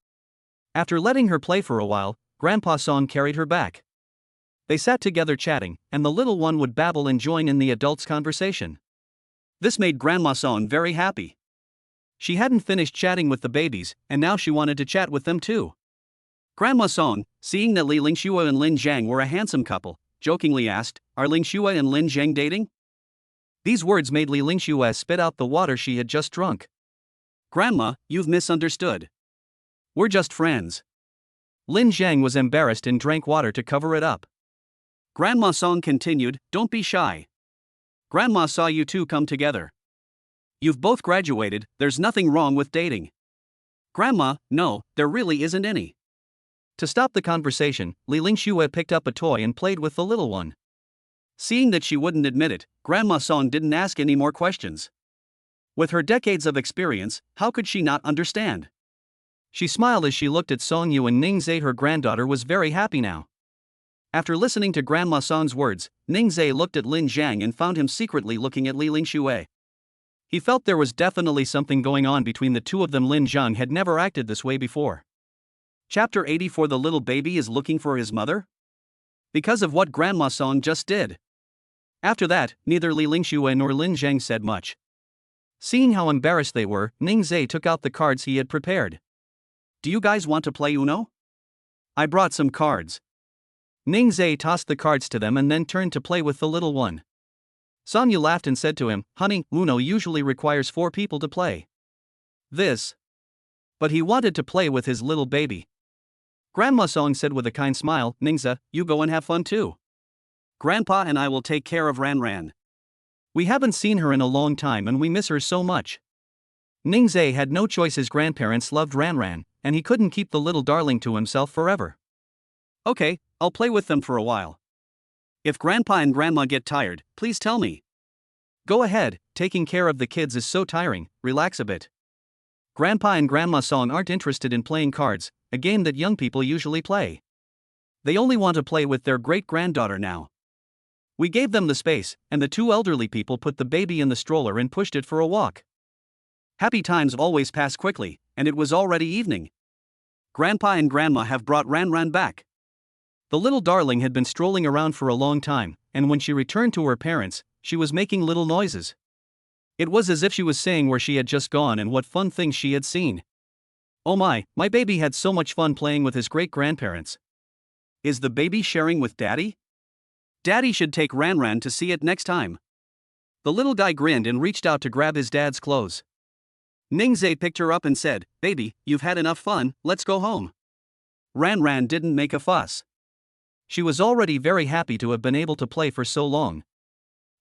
After letting her play for a while, Grandpa Song carried her back. They sat together chatting, and the little one would babble and join in the adults' conversation. This made Grandma Song very happy. She hadn't finished chatting with the babies, and now she wanted to chat with them too. Grandma Song, seeing that Li Lingxue and Lin Zhang were a handsome couple, jokingly asked, "Are Lingxue and Lin Zhang dating?" These words made Li Lingxue spit out the water she had just drunk. Grandma, you've misunderstood. We're just friends. Lin Zhang was embarrassed and drank water to cover it up. Grandma Song continued, "Don't be shy. Grandma saw you 2 come together. You've both graduated, there's nothing wrong with dating." Grandma, no, there really isn't any. To stop the conversation, Li Lingxue picked up a toy and played with the little one. Seeing that she wouldn't admit it, Grandma Song didn't ask any more questions. With her decades of experience, how could she not understand? She smiled as she looked at Song Yu and Ning Zhe. Her granddaughter was very happy now. After listening to Grandma Song's words, Ning Zhe looked at Lin Zhang and found him secretly looking at Li Lingxue. He felt there was definitely something going on between the 2 of them. Lin Zhang had never acted this way before. Chapter 84. The little baby is looking for his mother? Because of what Grandma Song just did. After that, neither Li Lingxue nor Lin Zheng said much. Seeing how embarrassed they were, Ning Zhe took out the cards he had prepared. Do you guys want to play Uno? I brought some cards. Ning Zhe tossed the cards to them and then turned to play with the little one. Song Yu laughed and said to him, Honey, Uno usually requires 4 people to play. But he wanted to play with his little baby. Grandma Song said with a kind smile, Ningza, you go and have fun too. Grandpa and I will take care of Ran Ran. We haven't seen her in a long time and we miss her so much. Ning Zhe had no choice. His grandparents loved Ran Ran, and he couldn't keep the little darling to himself forever. Okay, I'll play with them for a while. If Grandpa and Grandma get tired, please tell me. Go ahead, taking care of the kids is so tiring, relax a bit. Grandpa and Grandma Song aren't interested in playing cards, a game that young people usually play. They only want to play with their great-granddaughter now. We gave them the space, and the 2 elderly people put the baby in the stroller and pushed it for a walk. Happy times always pass quickly, and it was already evening. Grandpa and Grandma have brought Ran Ran back. The little darling had been strolling around for a long time, and when she returned to her parents, she was making little noises. It was as if she was saying where she had just gone and what fun things she had seen. Oh my baby had so much fun playing with his great-grandparents. Is the baby sharing with Daddy? Daddy should take Ran Ran to see it next time. The little guy grinned and reached out to grab his dad's clothes. Ning Zhe picked her up and said, Baby, you've had enough fun, let's go home. Ran Ran didn't make a fuss. She was already very happy to have been able to play for so long.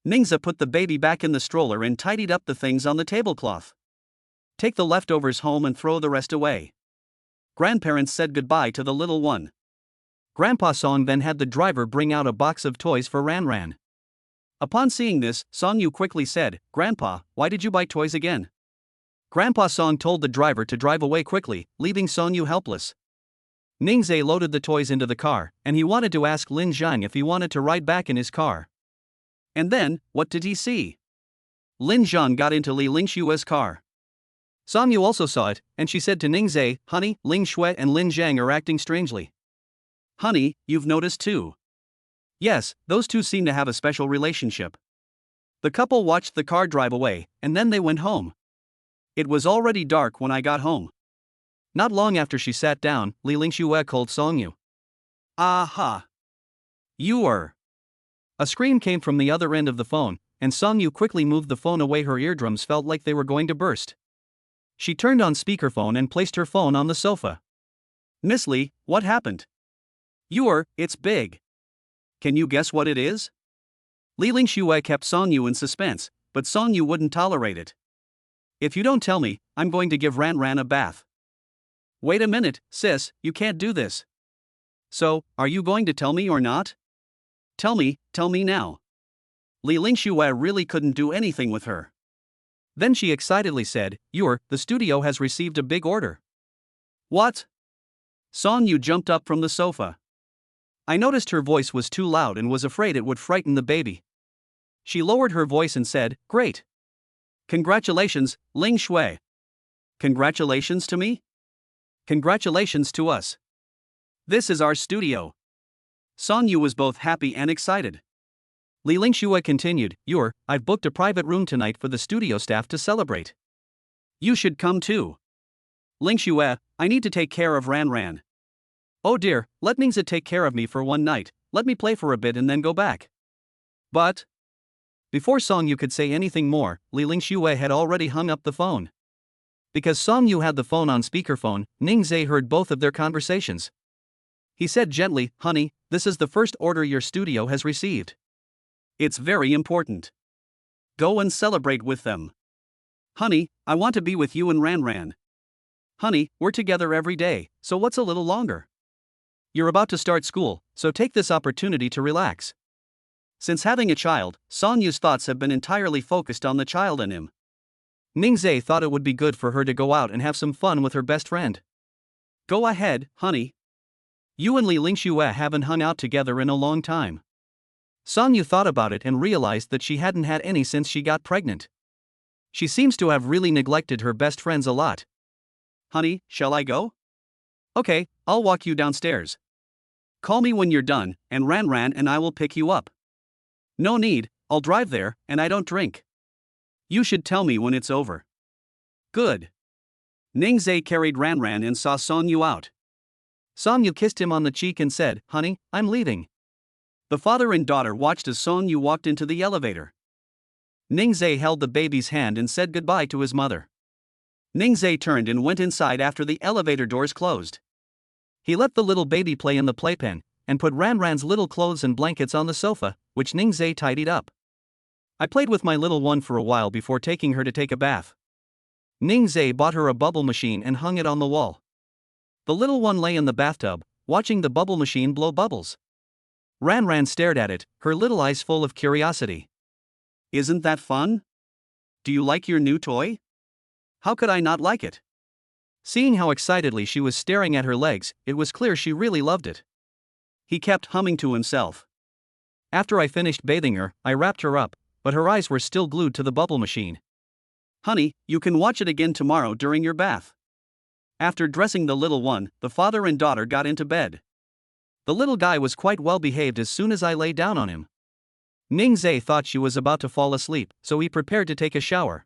Ningza put the baby back in the stroller and tidied up the things on the tablecloth. Take the leftovers home and throw the rest away. Grandparents said goodbye to the little one. Grandpa Song then had the driver bring out a box of toys for Ran Ran. Upon seeing this, Song Yu quickly said, Grandpa, why did you buy toys again? Grandpa Song told the driver to drive away quickly, leaving Song Yu helpless. Ning Zhe loaded the toys into the car, and he wanted to ask Lin Zhang if he wanted to ride back in his car. And then, what did he see? Lin Zhang got into Li Lingshue's car. Song Yu also saw it, and she said to Ning Zhe, Honey, Ling Shui and Lin Zhang are acting strangely. Honey, you've noticed too. Yes, those 2 seem to have a special relationship. The couple watched the car drive away, and then they went home. It was already dark when I got home. Not long after she sat down, Li Lingxue called Song Yu. Aha! You are. A scream came from the other end of the phone, and Song Yu quickly moved the phone away. Her eardrums felt like they were going to burst. She turned on speakerphone and placed her phone on the sofa. Miss Li, what happened? It's big. Can you guess what it is? Li Lingxue kept Song Yu in suspense, but Song Yu wouldn't tolerate it. If you don't tell me, I'm going to give Ran Ran a bath. Wait a minute, sis, you can't do this. So, are you going to tell me or not? Tell me now. Li Lingxue really couldn't do anything with her. Then she excitedly said, the studio has received a big order. What? Song Yu jumped up from the sofa. I noticed her voice was too loud and was afraid it would frighten the baby. She lowered her voice and said, Great. Congratulations, Ling Shui. Congratulations to me? Congratulations to us. This is our studio. Song Yu was both happy and excited. Li Lingxue continued, I've booked a private room tonight for the studio staff to celebrate. You should come too. Lingxue, I need to take care of Ran Ran. Oh dear, let Ningza take care of me for one night, let me play for a bit and then go back. But before Song Yu could say anything more, Li Lingxue had already hung up the phone. Because Song Yu had the phone on speakerphone, Ning Zhe heard both of their conversations. He said gently, Honey, this is the first order your studio has received. It's very important. Go and celebrate with them. Honey, I want to be with you and Ran Ran. Honey, we're together every day, so what's a little longer? You're about to start school, so take this opportunity to relax. Since having a child, Song Yu's thoughts have been entirely focused on the child and him. Ning Zhe thought it would be good for her to go out and have some fun with her best friend. Go ahead, honey. You and Li Lingxue haven't hung out together in a long time. Song Yu thought about it and realized that she hadn't had any since she got pregnant. She seems to have really neglected her best friends a lot. Honey, shall I go? Okay, I'll walk you downstairs. Call me when you're done, and Ran and I will pick you up. No need, I'll drive there, and I don't drink. You should tell me when it's over. Good. Ningzhe carried Ran and saw Song Yu out. Song Yu kissed him on the cheek and said, "Honey, I'm leaving." The father and daughter watched as Song Yu walked into the elevator. Ningzhe held the baby's hand and said goodbye to his mother. Ningzhe turned and went inside after the elevator doors closed. He let the little baby play in the playpen, and put Ran's little clothes and blankets on the sofa, which Ningzhe tidied up. I played with my little one for a while before taking her to take a bath. Ningzhe bought her a bubble machine and hung it on the wall. The little one lay in the bathtub, watching the bubble machine blow bubbles. Ran stared at it, her little eyes full of curiosity. Isn't that fun? Do you like your new toy? How could I not like it? Seeing how excitedly she was staring at her legs, it was clear she really loved it. He kept humming to himself. After I finished bathing her, I wrapped her up, but her eyes were still glued to the bubble machine. Honey, you can watch it again tomorrow during your bath. After dressing the little one, the father and daughter got into bed. The little guy was quite well behaved as soon as I lay down on him. Ningzhe thought she was about to fall asleep, so he prepared to take a shower.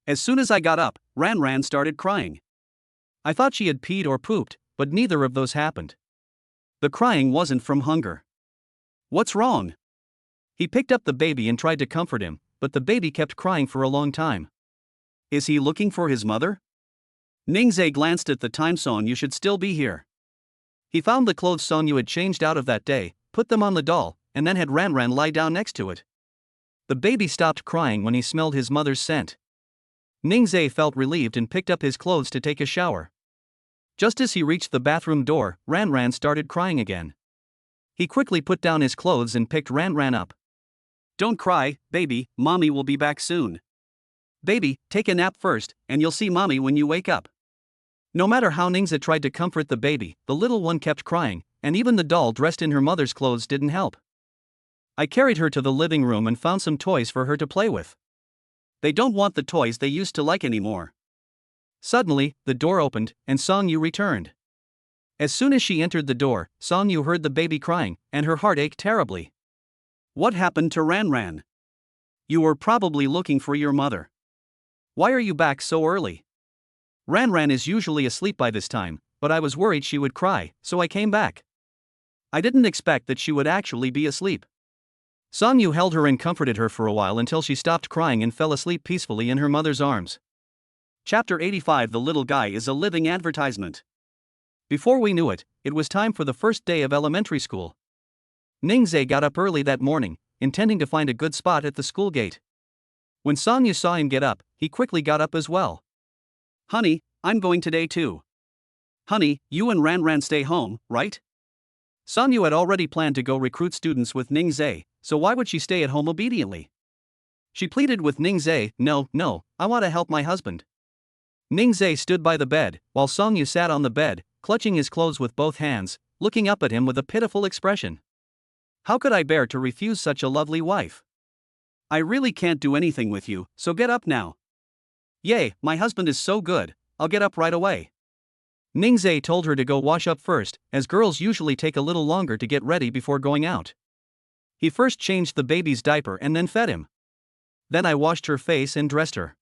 As soon as I got up, Ran started crying. I thought she had peed or pooped, but neither of those happened. The crying wasn't from hunger. What's wrong? He picked up the baby and tried to comfort him, but the baby kept crying for a long time. Is he looking for his mother? Ningzhe glanced at the time. Song Yu should still be here. He found the clothes Song Yu had changed out of that day, put them on the doll, and then had Ran lie down next to it. The baby stopped crying when he smelled his mother's scent. Ningzhe felt relieved and picked up his clothes to take a shower. Just as he reached the bathroom door, Ran started crying again. He quickly put down his clothes and picked Ran up. Don't cry, baby, mommy will be back soon. Baby, take a nap first, and you'll see mommy when you wake up. No matter how Ningzhe tried to comfort the baby, the little one kept crying, and even the doll dressed in her mother's clothes didn't help. I carried her to the living room and found some toys for her to play with. They don't want the toys they used to like anymore. Suddenly, the door opened, and Song Yu returned. As soon as she entered the door, Song Yu heard the baby crying, and her heart ached terribly. What happened to Ran? You were probably looking for your mother. Why are you back so early? Ran is usually asleep by this time, but I was worried she would cry, so I came back. I didn't expect that she would actually be asleep. Song Yu held her and comforted her for a while until she stopped crying and fell asleep peacefully in her mother's arms. Chapter 85. The little guy is a living advertisement. Before we knew it, it was time for the first day of elementary school. Ningzhe got up early that morning, intending to find a good spot at the school gate. When Song Yu saw him get up, he quickly got up as well. Honey, I'm going today too. Honey, you and Ran stay home, right? Song Yu had already planned to go recruit students with Ningzhe, so why would she stay at home obediently? She pleaded with Ningzhe, No, I want to help my husband. Ningzhe stood by the bed, while Song Yu sat on the bed, clutching his clothes with both hands, looking up at him with a pitiful expression. How could I bear to refuse such a lovely wife? I really can't do anything with you, so get up now. Yay, my husband is so good, I'll get up right away. Ningzhe told her to go wash up first, as girls usually take a little longer to get ready before going out. He first changed the baby's diaper and then fed him. Then I washed her face and dressed her.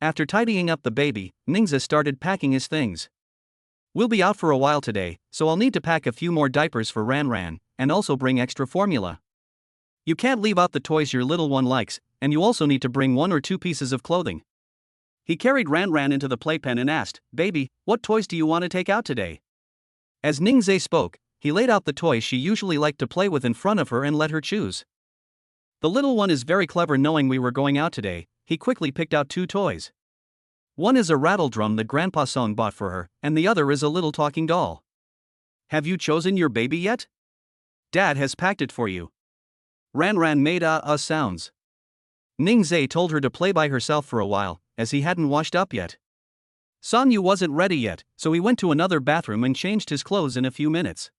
After tidying up the baby, Ningzhe started packing his things. We'll be out for a while today, so I'll need to pack a few more diapers for Ran, and also bring extra formula. You can't leave out the toys your little one likes, and you also need to bring 1 or 2 pieces of clothing. He carried Ran into the playpen and asked, Baby, what toys do you want to take out today? As Ningzhe spoke, he laid out the toys she usually liked to play with in front of her and let her choose. The little one is very clever. Knowing we were going out today, he quickly picked out 2 toys. One is a rattle drum that Grandpa Song bought for her, and the other is a little talking doll. Have you chosen your baby yet? Dad has packed it for you. Ran made sounds. Ningzhe told her to play by herself for a while, as he hadn't washed up yet. Song Yu wasn't ready yet, so he went to another bathroom and changed his clothes in a few minutes.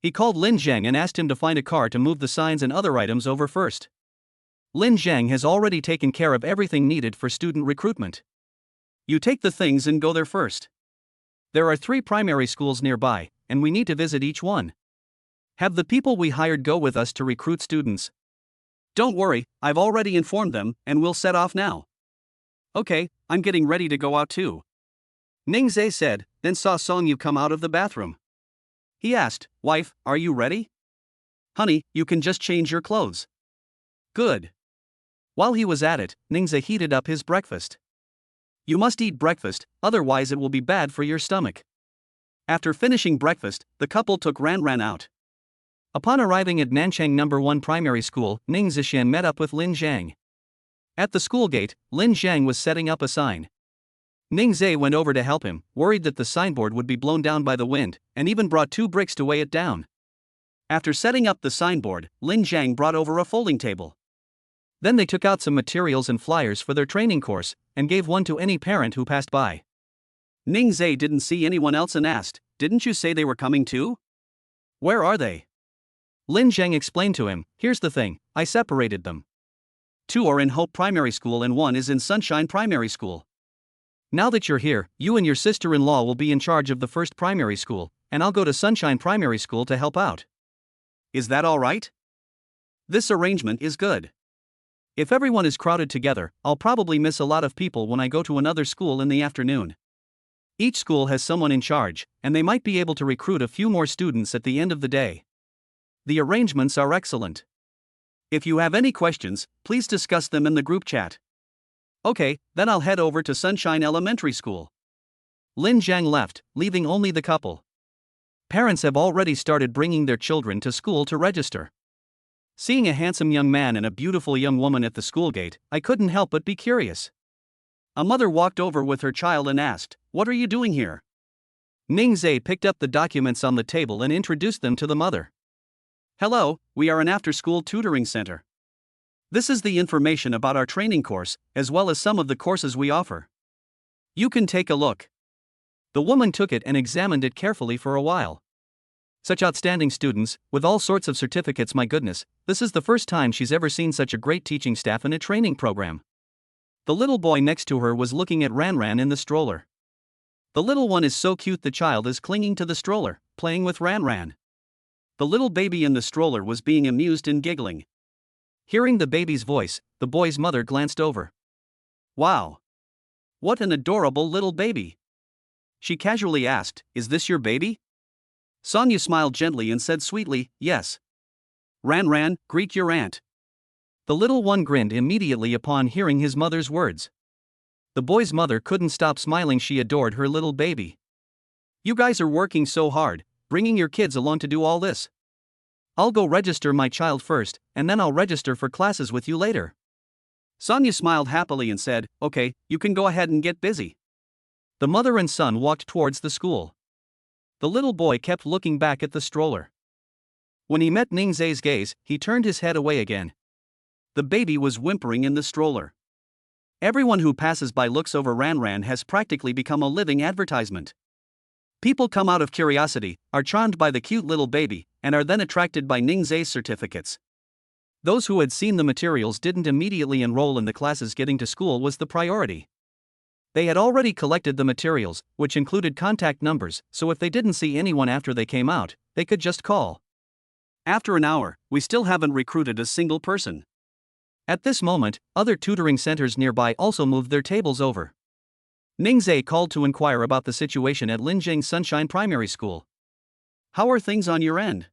He called Lin Zhang and asked him to find a car to move the signs and other items over first. Lin Zhang has already taken care of everything needed for student recruitment. You take the things and go there first. There are 3 primary schools nearby, and we need to visit each one. Have the people we hired go with us to recruit students. Don't worry, I've already informed them, and we'll set off now. Okay, I'm getting ready to go out too. Ningzhe said, then saw Songyu come out of the bathroom. He asked, "Wife, are you ready?" "Honey, you can just change your clothes." "Good." While he was at it, Ningzhe heated up his breakfast. "You must eat breakfast, otherwise it will be bad for your stomach." After finishing breakfast, the couple took Ran out. Upon arriving at Nanchang No. 1 Primary School, Ning Zishan met up with Lin Zhang. At the school gate, Lin Zhang was setting up a sign. Ning Zhe went over to help him, worried that the signboard would be blown down by the wind, and even brought 2 bricks to weigh it down. After setting up the signboard, Lin Zhang brought over a folding table. Then they took out some materials and flyers for their training course, and gave one to any parent who passed by. Ning Zhe didn't see anyone else and asked, "Didn't you say they were coming too? Where are they?" Lin Zhang explained to him, "Here's the thing, I separated them. 2 are in Hope Primary School and 1 is in Sunshine Primary School. Now that you're here, you and your sister-in-law will be in charge of the first primary school, and I'll go to Sunshine Primary School to help out. Is that all right? This arrangement is good. If everyone is crowded together, I'll probably miss a lot of people when I go to another school in the afternoon. Each school has someone in charge, and they might be able to recruit a few more students at the end of the day. The arrangements are excellent. If you have any questions, please discuss them in the group chat. Okay, then I'll head over to Sunshine Elementary School." Lin Zhang left, leaving only the couple. Parents have already started bringing their children to school to register. Seeing a handsome young man and a beautiful young woman at the school gate, I couldn't help but be curious. A mother walked over with her child and asked, "What are you doing here?" Ning Zhe picked up the documents on the table and introduced them to the mother. "Hello, we are an after-school tutoring center. This is the information about our training course, as well as some of the courses we offer. You can take a look." The woman took it and examined it carefully for a while. Such outstanding students, with all sorts of certificates, my goodness, this is the first time she's ever seen such a great teaching staff in a training program. The little boy next to her was looking at Ran in the stroller. The little one is so cute, the child is clinging to the stroller, playing with Ran. The little baby in the stroller was being amused and giggling. Hearing the baby's voice, the boy's mother glanced over. "Wow! What an adorable little baby!" She casually asked, "Is this your baby?" Sonia smiled gently and said sweetly, "Yes." Ran, greet your aunt." The little one grinned immediately upon hearing his mother's words. The boy's mother couldn't stop smiling, she adored her little baby. "You guys are working so hard, bringing your kids along to do all this. I'll go register my child first, and then I'll register for classes with you later." Sonia smiled happily and said, "Okay, you can go ahead and get busy." The mother and son walked towards the school. The little boy kept looking back at the stroller. When he met Ning Zhe's gaze, he turned his head away again. The baby was whimpering in the stroller. Everyone who passes by looks over Ran has practically become a living advertisement. People come out of curiosity, are charmed by the cute little baby, and are then attracted by Ning Zhe's certificates. Those who had seen the materials didn't immediately enroll in the classes. Getting to school was the priority. They had already collected the materials, which included contact numbers, so if they didn't see anyone after they came out, they could just call. After an hour, we still haven't recruited a single person. At this moment, other tutoring centers nearby also moved their tables over. Ning Zhe called to inquire about the situation at Linjing Sunshine Primary School. "How are things on your end?"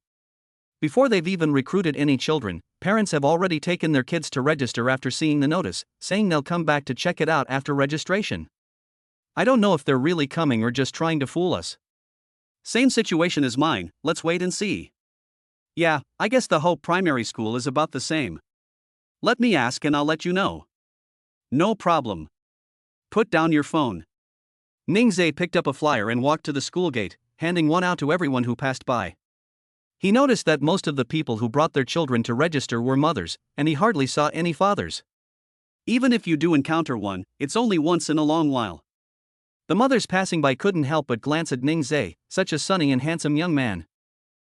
Before they've even recruited any children, parents have already taken their kids to register after seeing the notice, saying they'll come back to check it out after registration. I don't know if they're really coming or just trying to fool us. Same situation as mine, let's wait and see. Yeah, I guess the Hope Primary School is about the same. Let me ask and I'll let you know. No problem. Put down your phone. Ning Zhe picked up a flyer and walked to the school gate, handing one out to everyone who passed by. He noticed that most of the people who brought their children to register were mothers, and he hardly saw any fathers. Even if you do encounter one, it's only once in a long while. The mothers passing by couldn't help but glance at Ning Zhe, such a sunny and handsome young man.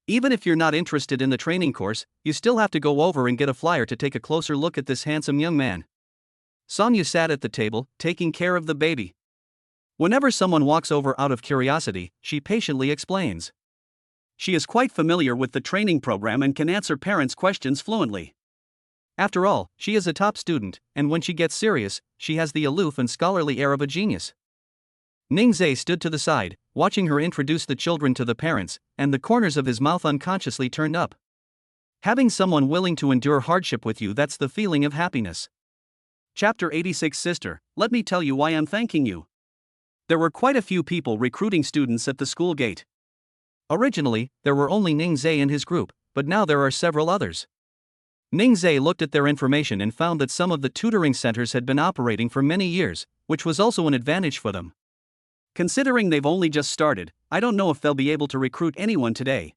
Even if you're not interested in the training course, you still have to go over and get a flyer to take a closer look at this handsome young man. Sonya sat at the table, taking care of the baby. Whenever someone walks over out of curiosity, she patiently explains. She is quite familiar with the training program and can answer parents' questions fluently. After all, she is a top student, and when she gets serious, she has the aloof and scholarly air of a genius. Ningzhe stood to the side, watching her introduce the children to the parents, and the corners of his mouth unconsciously turned up. Having someone willing to endure hardship with you, that's the feeling of happiness. Chapter 86. Sister, let me tell you why I'm thanking you. There were quite a few people recruiting students at the school gate. Originally, there were only Ningzhe and his group, but now there are several others. Ningzhe looked at their information and found that some of the tutoring centers had been operating for many years, which was also an advantage for them. Considering they've only just started, I don't know if they'll be able to recruit anyone today.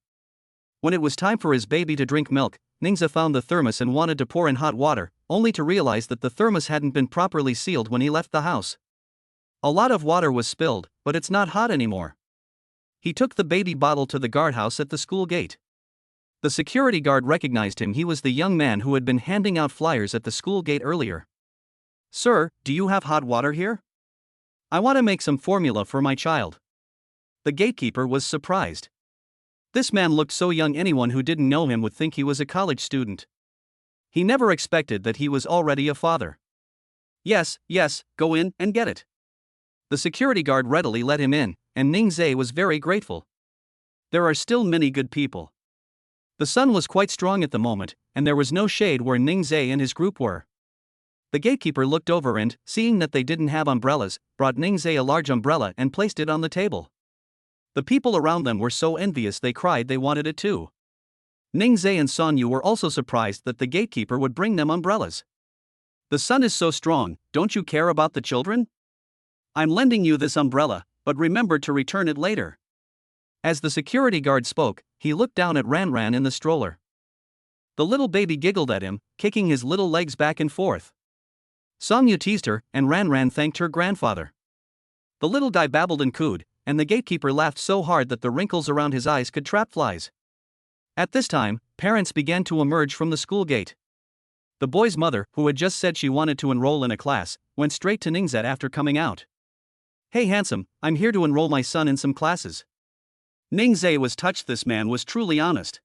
When it was time for his baby to drink milk, Ningzhe found the thermos and wanted to pour in hot water, only to realize that the thermos hadn't been properly sealed when he left the house. A lot of water was spilled, but it's not hot anymore. He took the baby bottle to the guardhouse at the school gate. The security guard recognized him. He was the young man who had been handing out flyers at the school gate earlier. Sir, do you have hot water here? I want to make some formula for my child. The gatekeeper was surprised. This man looked so young, anyone who didn't know him would think he was a college student. He never expected that he was already a father. Yes, go in and get it. The security guard readily let him in, and Ningzhe was very grateful. There are still many good people. The sun was quite strong at the moment, and there was no shade where Ningzhe and his group were. The gatekeeper looked over and, seeing that they didn't have umbrellas, brought Ningzhe a large umbrella and placed it on the table. The people around them were so envious they cried they wanted it too. Ningzhe and Sonyu were also surprised that the gatekeeper would bring them umbrellas. The sun is so strong, don't you care about the children? I'm lending you this umbrella, but remember to return it later. As the security guard spoke, he looked down at Ranran in the stroller. The little baby giggled at him, kicking his little legs back and forth. Sonyu teased her, and Ranran thanked her grandfather. The little guy babbled and cooed, and the gatekeeper laughed so hard that the wrinkles around his eyes could trap flies. At this time, parents began to emerge from the school gate. The boy's mother, who had just said she wanted to enroll in a class, went straight to Ningzhe after coming out. Hey handsome, I'm here to enroll my son in some classes. Ningzhe was touched. This man was truly honest.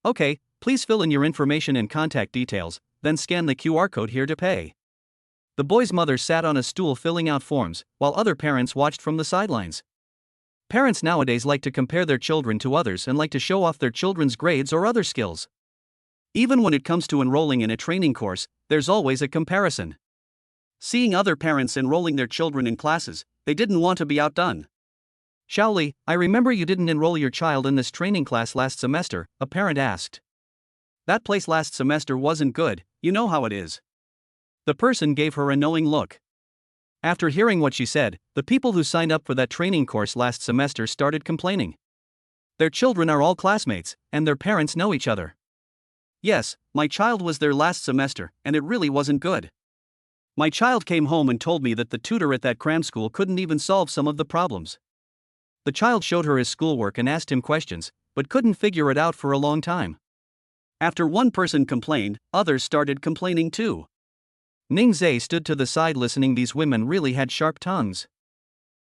Okay, please fill in your information and contact details, then scan the QR code here to pay. The boy's mother sat on a stool filling out forms, while other parents watched from the sidelines. Parents nowadays like to compare their children to others and like to show off their children's grades or other skills. Even when it comes to enrolling in a training course, there's always a comparison. Seeing other parents enrolling their children in classes, they didn't want to be outdone. Shaoli, I remember you didn't enroll your child in this training class last semester, a parent asked. That place last semester wasn't good, you know how it is. The person gave her a knowing look. After hearing what she said, the people who signed up for that training course last semester started complaining. Their children are all classmates, and their parents know each other. Yes, my child was there last semester, and it really wasn't good. My child came home and told me that the tutor at that cram school couldn't even solve some of the problems. The child showed her his schoolwork and asked him questions, but couldn't figure it out for a long time. After one person complained, others started complaining too. Ningzhe stood to the side listening. These women really had sharp tongues.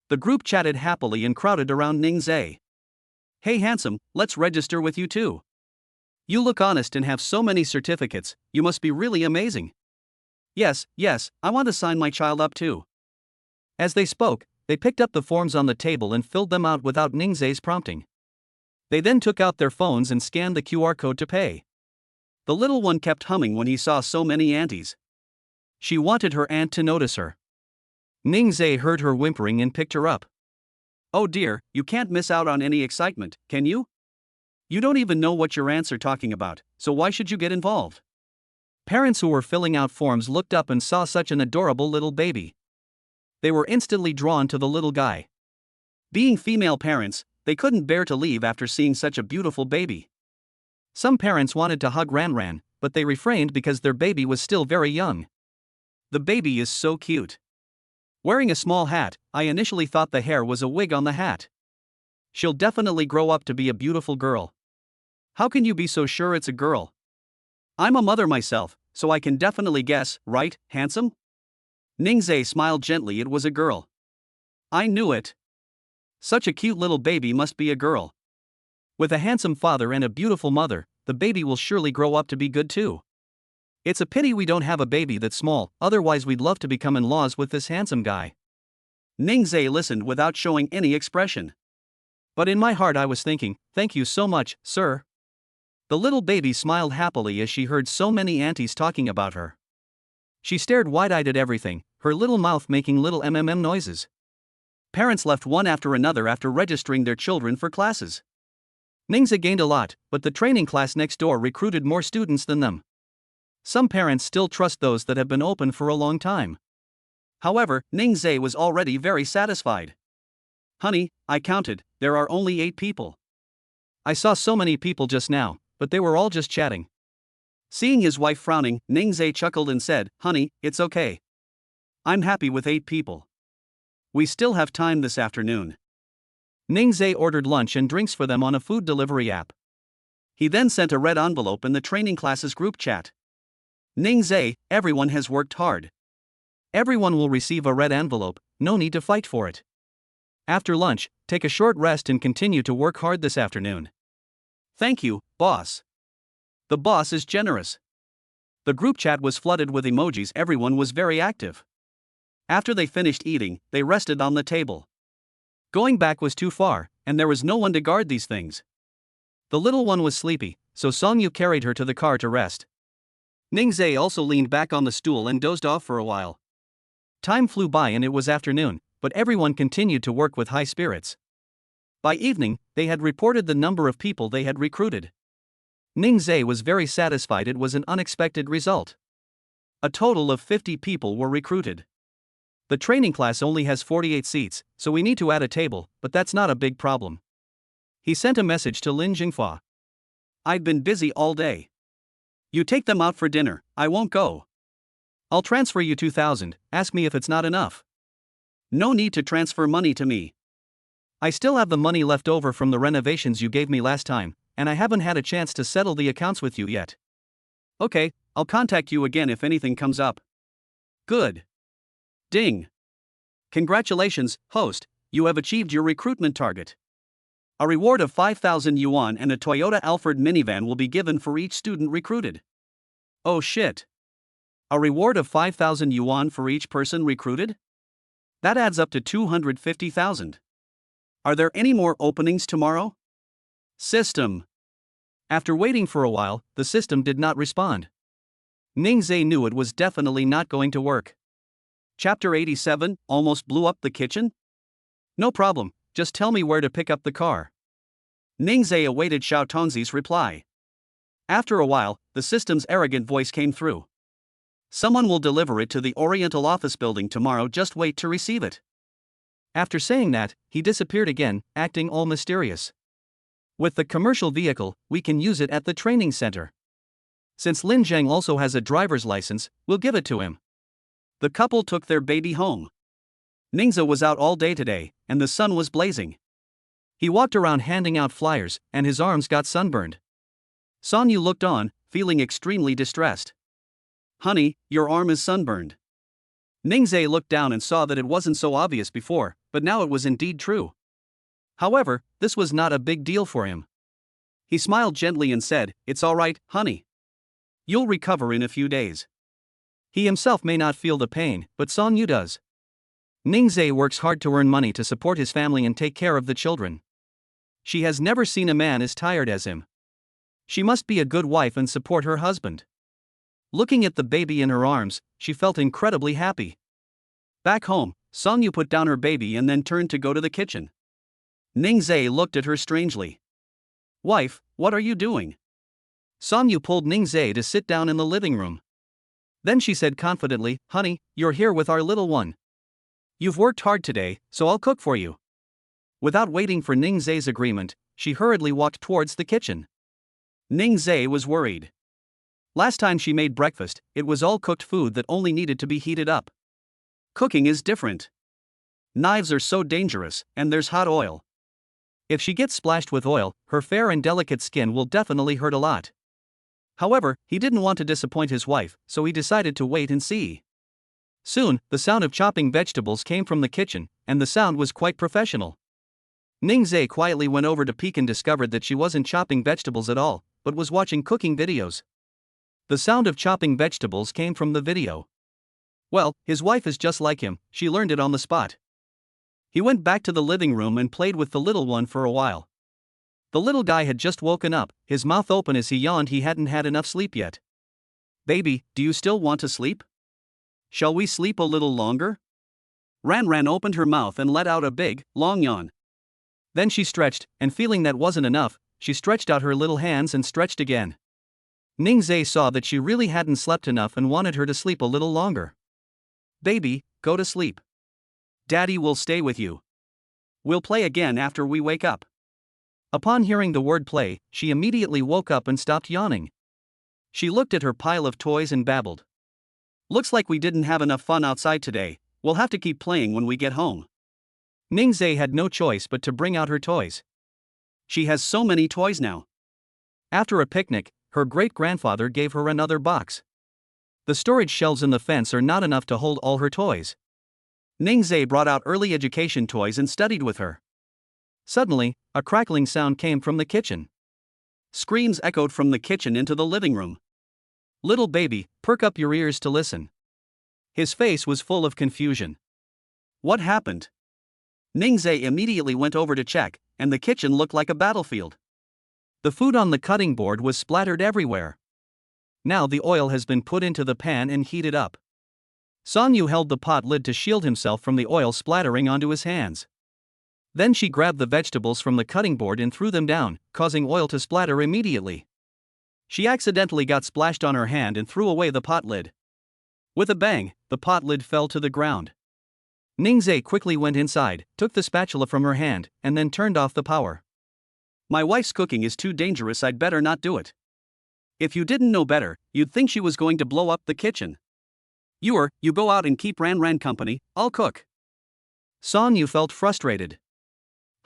The group chatted happily and crowded around Ningzhe. Hey handsome, let's register with you too. You look honest and have so many certificates, you must be really amazing. Yes, I want to sign my child up too. As they spoke, they picked up the forms on the table and filled them out without Ningzhe's prompting. They then took out their phones and scanned the QR code to pay. The little one kept humming when he saw so many aunties. She wanted her aunt to notice her. Ningzhe heard her whimpering and picked her up. Oh dear, you can't miss out on any excitement, can you? You don't even know what your aunts are talking about, so why should you get involved? Parents who were filling out forms looked up and saw such an adorable little baby. They were instantly drawn to the little guy. Being female parents, they couldn't bear to leave after seeing such a beautiful baby. Some parents wanted to hug Ranran, but they refrained because their baby was still very young. The baby is so cute. Wearing a small hat, I initially thought the hair was a wig on the hat. She'll definitely grow up to be a beautiful girl. How can you be so sure it's a girl? I'm a mother myself, so I can definitely guess, right, handsome? Ningzhe smiled gently. It was a girl. I knew it. Such a cute little baby must be a girl. With a handsome father and a beautiful mother, the baby will surely grow up to be good too. It's a pity we don't have a baby that's small, otherwise we'd love to become in-laws with this handsome guy. Ningzhe listened without showing any expression. But in my heart I was thinking, thank you so much, sir. The little baby smiled happily as she heard so many aunties talking about her. She stared wide-eyed at everything, her little mouth making little noises. Parents left one after another after registering their children for classes. Ningzhe gained a lot, but the training class next door recruited more students than them. Some parents still trust those that have been open for a long time. However, Ningzhe was already very satisfied. Honey, I counted, there are only 8 people. I saw so many people just now, but they were all just chatting. Seeing his wife frowning, Ningzhe chuckled and said, Honey, it's okay. I'm happy with 8 people. We still have time this afternoon. Ningzhe ordered lunch and drinks for them on a food delivery app. He then sent a red envelope in the training class's group chat. Ningzhe, everyone has worked hard. Everyone will receive a red envelope, no need to fight for it. After lunch, take a short rest and continue to work hard this afternoon. Thank you, boss. The boss is generous. The group chat was flooded with emojis, everyone was very active. After they finished eating, they rested on the table. Going back was too far, and there was no one to guard these things. The little one was sleepy, so Songyu carried her to the car to rest. Ningzhe also leaned back on the stool and dozed off for a while. Time flew by and it was afternoon, but everyone continued to work with high spirits. By evening, they had reported the number of people they had recruited. Ningzhe was very satisfied, it was an unexpected result. A total of 50 people were recruited. The training class only has 48 seats, so we need to add a table, but that's not a big problem. He sent a message to Lin Jingfa. I've been busy all day. You take them out for dinner, I won't go. I'll transfer you 2,000, ask me if it's not enough. No need to transfer money to me. I still have the money left over from the renovations you gave me last time, and I haven't had a chance to settle the accounts with you yet. Okay, I'll contact you again if anything comes up. Good. Ding. Congratulations, host, you have achieved your recruitment target. A reward of 5,000 yuan and a Toyota Alphard minivan will be given for each student recruited. Oh shit. A reward of 5,000 yuan for each person recruited? That adds up to 250,000. Are there any more openings tomorrow? System. After waiting for a while, the system did not respond. Ningzhe knew it was definitely not going to work. Chapter 87, Almost Blew Up the Kitchen? No problem, just tell me where to pick up the car. Ningzhe awaited Xiao Tongzi's reply. After a while, the system's arrogant voice came through. Someone will deliver it to the Oriental office building tomorrow, just wait to receive it. After saying that, he disappeared again, acting all mysterious. With the commercial vehicle, we can use it at the training center. Since Lin Zheng also has a driver's license, we'll give it to him. The couple took their baby home. Ningzhe was out all day today, and the sun was blazing. He walked around handing out flyers, and his arms got sunburned. Songyu looked on, feeling extremely distressed. Honey, your arm is sunburned. Ningzhe looked down and saw that it wasn't so obvious before, but now it was indeed true. However, this was not a big deal for him. He smiled gently and said, It's all right, honey. You'll recover in a few days. He himself may not feel the pain, but Songyu does. Ningzhe works hard to earn money to support his family and take care of the children. She has never seen a man as tired as him. She must be a good wife and support her husband. Looking at the baby in her arms, she felt incredibly happy. Back home, Songyu put down her baby and then turned to go to the kitchen. Ningzhe looked at her strangely. Wife, what are you doing? Songyu pulled Ningzhe to sit down in the living room. Then she said confidently, Honey, you're here with our little one. You've worked hard today, so I'll cook for you. Without waiting for Ningzhe's agreement, she hurriedly walked towards the kitchen. Ningzhe was worried. Last time she made breakfast, it was all cooked food that only needed to be heated up. Cooking is different. Knives are so dangerous, and there's hot oil. If she gets splashed with oil, her fair and delicate skin will definitely hurt a lot. However, he didn't want to disappoint his wife, so he decided to wait and see. Soon, the sound of chopping vegetables came from the kitchen, and the sound was quite professional. Ningzhe quietly went over to peek and discovered that she wasn't chopping vegetables at all, but was watching cooking videos. The sound of chopping vegetables came from the video. Well, his wife is just like him, she learned it on the spot. He went back to the living room and played with the little one for a while. The little guy had just woken up, his mouth open as he yawned. He hadn't had enough sleep yet. Baby, do you still want to sleep? Shall we sleep a little longer? Ran opened her mouth and let out a big, long yawn. Then she stretched, and feeling that wasn't enough, she stretched out her little hands and stretched again. Ningzhe saw that she really hadn't slept enough and wanted her to sleep a little longer. Baby, go to sleep. Daddy will stay with you. We'll play again after we wake up. Upon hearing the word play, she immediately woke up and stopped yawning. She looked at her pile of toys and babbled. Looks like we didn't have enough fun outside today, we'll have to keep playing when we get home. Ningzhe had no choice but to bring out her toys. She has so many toys now. After a picnic, her great-grandfather gave her another box. The storage shelves in the fence are not enough to hold all her toys. Ningzhe brought out early education toys and studied with her. Suddenly, a crackling sound came from the kitchen. Screams echoed from the kitchen into the living room. Little baby, perk up your ears to listen. His face was full of confusion. What happened? Ningzhe immediately went over to check, and the kitchen looked like a battlefield. The food on the cutting board was splattered everywhere. Now the oil has been put into the pan and heated up. Sonyu held the pot lid to shield himself from the oil splattering onto his hands. Then she grabbed the vegetables from the cutting board and threw them down, causing oil to splatter immediately. She accidentally got splashed on her hand and threw away the pot lid. With a bang, the pot lid fell to the ground. Ningzhe quickly went inside, took the spatula from her hand, and then turned off the power. My wife's cooking is too dangerous, I'd better not do it. If you didn't know better, you'd think she was going to blow up the kitchen. You go out and keep Ran company, I'll cook. Sonyu felt frustrated.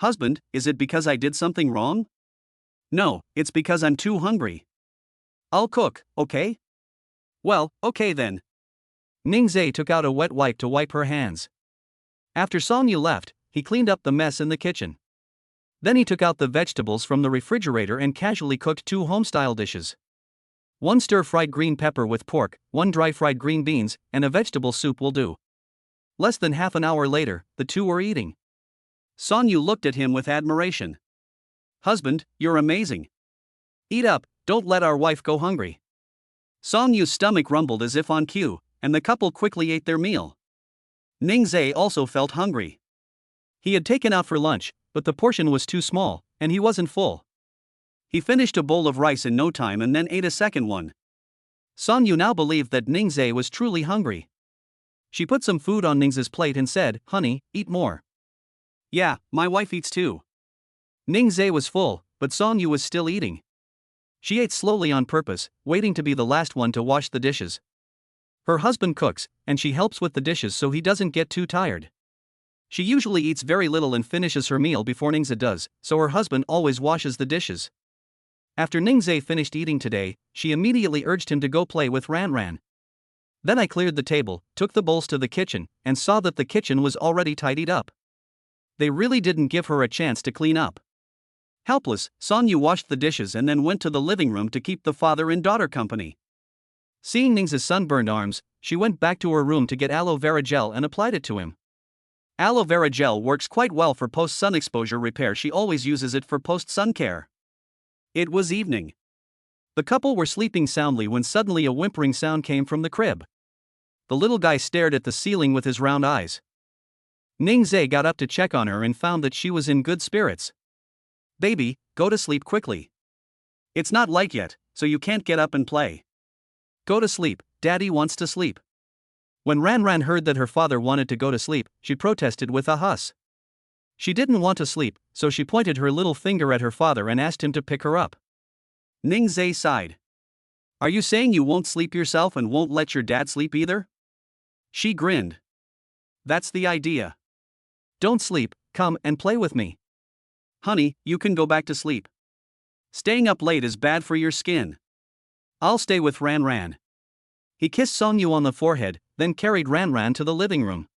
Husband, is it because I did something wrong? No, it's because I'm too hungry. I'll cook, okay? Well, okay then. Ningzhe took out a wet wipe to wipe her hands. After Sonyu left, he cleaned up the mess in the kitchen. Then he took out the vegetables from the refrigerator and casually cooked 2 home-style dishes. 1 stir-fried green pepper with pork, 1 dry-fried green beans, and a vegetable soup will do. Less than half an hour later, the two were eating. Sonyu looked at him with admiration. Husband, you're amazing. Eat up, don't let our wife go hungry. Sonyu's stomach rumbled as if on cue, and the couple quickly ate their meal. Ningzhe also felt hungry. He had taken out for lunch, but the portion was too small, and he wasn't full. He finished a bowl of rice in no time and then ate a second one. Sonyu now believed that Ningzhe was truly hungry. She put some food on Ningzhe's plate and said, "Honey, eat more." Yeah, my wife eats too. Ningzhe was full, but Sonyu was still eating. She ate slowly on purpose, waiting to be the last one to wash the dishes. Her husband cooks, and she helps with the dishes so he doesn't get too tired. She usually eats very little and finishes her meal before Ningzhe does, so her husband always washes the dishes. After Ningzhe finished eating today, she immediately urged him to go play with Ran. Then I cleared the table, took the bowls to the kitchen, and saw that the kitchen was already tidied up. They really didn't give her a chance to clean up. Helpless, Sonyu washed the dishes and then went to the living room to keep the father and daughter company. Seeing Ningzhe's sunburned arms, she went back to her room to get aloe vera gel and applied it to him. Aloe vera gel works quite well for post-sun exposure repair. She always uses it for post-sun care. It was evening. The couple were sleeping soundly when suddenly a whimpering sound came from the crib. The little guy stared at the ceiling with his round eyes. Ningzhe got up to check on her and found that she was in good spirits. Baby, go to sleep quickly. It's not light yet, so you can't get up and play. Go to sleep, Daddy wants to sleep. When Ran heard that her father wanted to go to sleep, she protested with a huss. She didn't want to sleep, so she pointed her little finger at her father and asked him to pick her up. Ningzhe sighed. Are you saying you won't sleep yourself and won't let your dad sleep either? She grinned. That's the idea. Don't sleep, come and play with me. Honey, you can go back to sleep. Staying up late is bad for your skin. I'll stay with Ran. He kissed Song Yu on the forehead, then carried Ran Ran to the living room.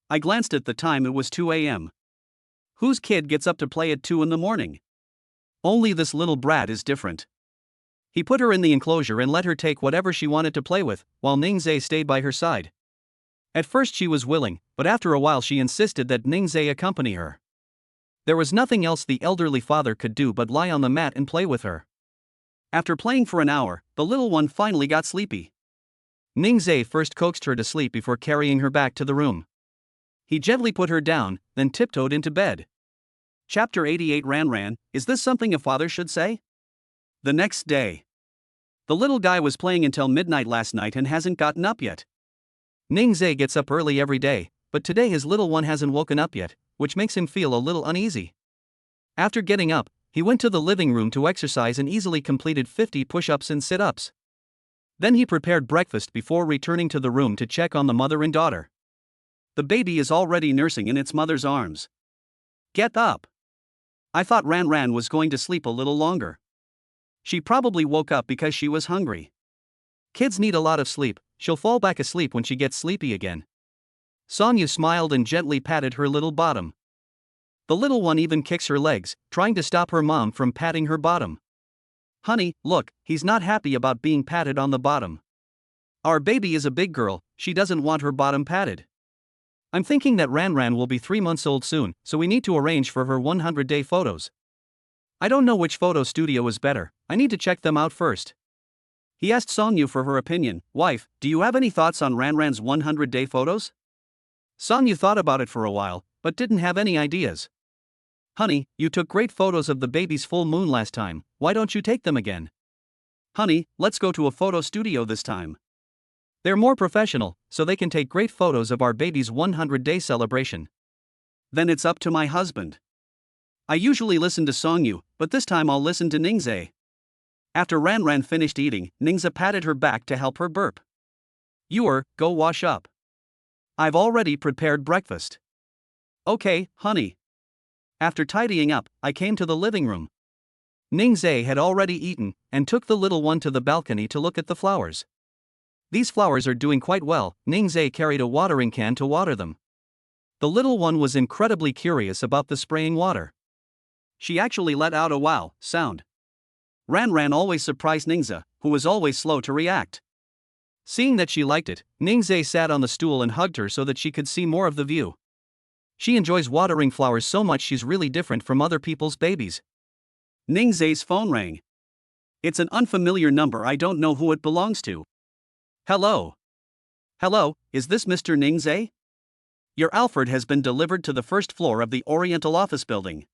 I glanced at the time, it was 2 a.m. Whose kid gets up to play at 2 in the morning? Only this little brat is different. He put her in the enclosure and let her take whatever she wanted to play with, while Ningzhe stayed by her side. At first she was willing, but after a while she insisted that Ningzhe accompany her. There was nothing else the elderly father could do but lie on the mat and play with her. After playing for an hour, the little one finally got sleepy. Ningzhe first coaxed her to sleep before carrying her back to the room. He gently put her down, then tiptoed into bed. Chapter 88 Ran Ran, is this something a father should say? The next day. The little guy was playing until midnight last night and hasn't gotten up yet. Ningzhe gets up early every day, but today his little one hasn't woken up yet, which makes him feel a little uneasy. After getting up, he went to the living room to exercise and easily completed 50 push-ups and sit-ups. Then he prepared breakfast before returning to the room to check on the mother and daughter. The baby is already nursing in its mother's arms. Get up! I thought Ran Ran was going to sleep a little longer. She probably woke up because she was hungry. Kids need a lot of sleep, she'll fall back asleep when she gets sleepy again. Sonya smiled and gently patted her little bottom. The little one even kicks her legs, trying to stop her mom from patting her bottom. Honey, look, he's not happy about being patted on the bottom. Our baby is a big girl, she doesn't want her bottom patted. I'm thinking that Ran Ran will be 3 months old soon, so we need to arrange for her 100-day photos. I don't know which photo studio is better, I need to check them out first. He asked Song Yu for her opinion. Wife, do you have any thoughts on Ran Ran's 100-day photos? Song Yu thought about it for a while, but didn't have any ideas. Honey, you took great photos of the baby's full moon last time, why don't you take them again? Honey, let's go to a photo studio this time. They're more professional, so they can take great photos of our baby's 100-day celebration. Then it's up to my husband. I usually listen to Song Yu, but this time I'll listen to Ningzhe. After Ran Ran finished eating, Ningzhe patted her back to help her burp. Go wash up. I've already prepared breakfast. Okay, honey. After tidying up, I came to the living room. Ningzhe had already eaten, and took the little one to the balcony to look at the flowers. These flowers are doing quite well, Ningzhe carried a watering can to water them. The little one was incredibly curious about the spraying water. She actually let out a wow sound. Ran Ran always surprised Ningzhe, who was always slow to react. Seeing that she liked it, Ningzhe sat on the stool and hugged her so that she could see more of the view. She enjoys watering flowers so much she's really different from other people's babies. Ningzhe's phone rang. It's an unfamiliar number, I don't know who it belongs to. Hello. Hello, is this Mr. Ningzhe? Your Alfred has been delivered to the first floor of the Oriental office building.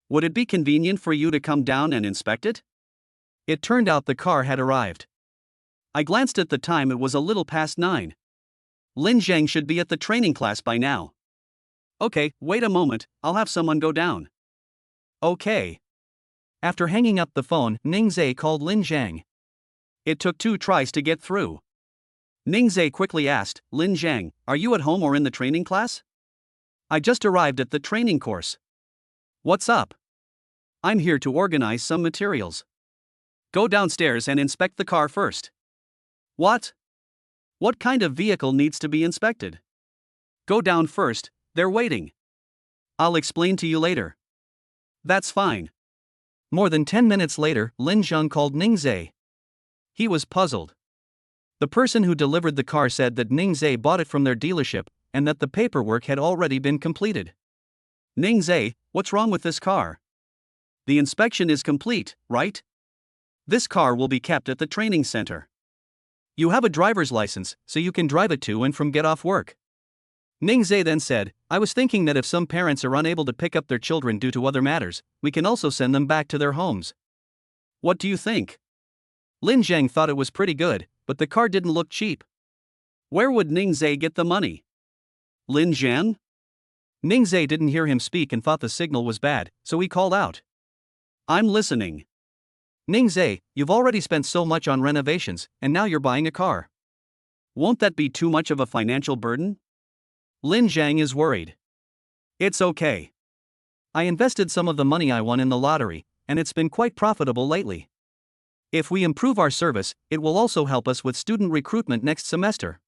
Would it be convenient for you to come down and inspect it? It turned out the car had arrived. I glanced at the time, it was a little past 9. Lin Zhang should be at the training class by now. Okay, wait a moment, I'll have someone go down. Okay. After hanging up the phone, Ningzhe called Lin Zhang. It took 2 tries to get through. Ningzhe quickly asked, Lin Zhang, are you at home or in the training class? I just arrived at the training course. What's up? I'm here to organize some materials. Go downstairs and inspect the car first. What? What kind of vehicle needs to be inspected? Go down first, they're waiting. I'll explain to you later. That's fine. More than 10 minutes later, Lin Zhang called Ningzhe. He was puzzled. The person who delivered the car said that Ningzhe bought it from their dealership, and that the paperwork had already been completed. Ningzhe, what's wrong with this car? The inspection is complete, right? This car will be kept at the training center. You have a driver's license, so you can drive it to and from get off work. Ningzhe then said, I was thinking that if some parents are unable to pick up their children due to other matters, we can also send them back to their homes. What do you think? Lin Zhang thought it was pretty good, but the car didn't look cheap. Where would Ningzhe get the money? Lin Zhang? Ningzhe didn't hear him speak and thought the signal was bad, so he called out. I'm listening. Ningzhe, you've already spent so much on renovations, and now you're buying a car. Won't that be too much of a financial burden? Lin Zhang is worried. It's okay. I invested some of the money I won in the lottery, and it's been quite profitable lately. If we improve our service, it will also help us with student recruitment next semester.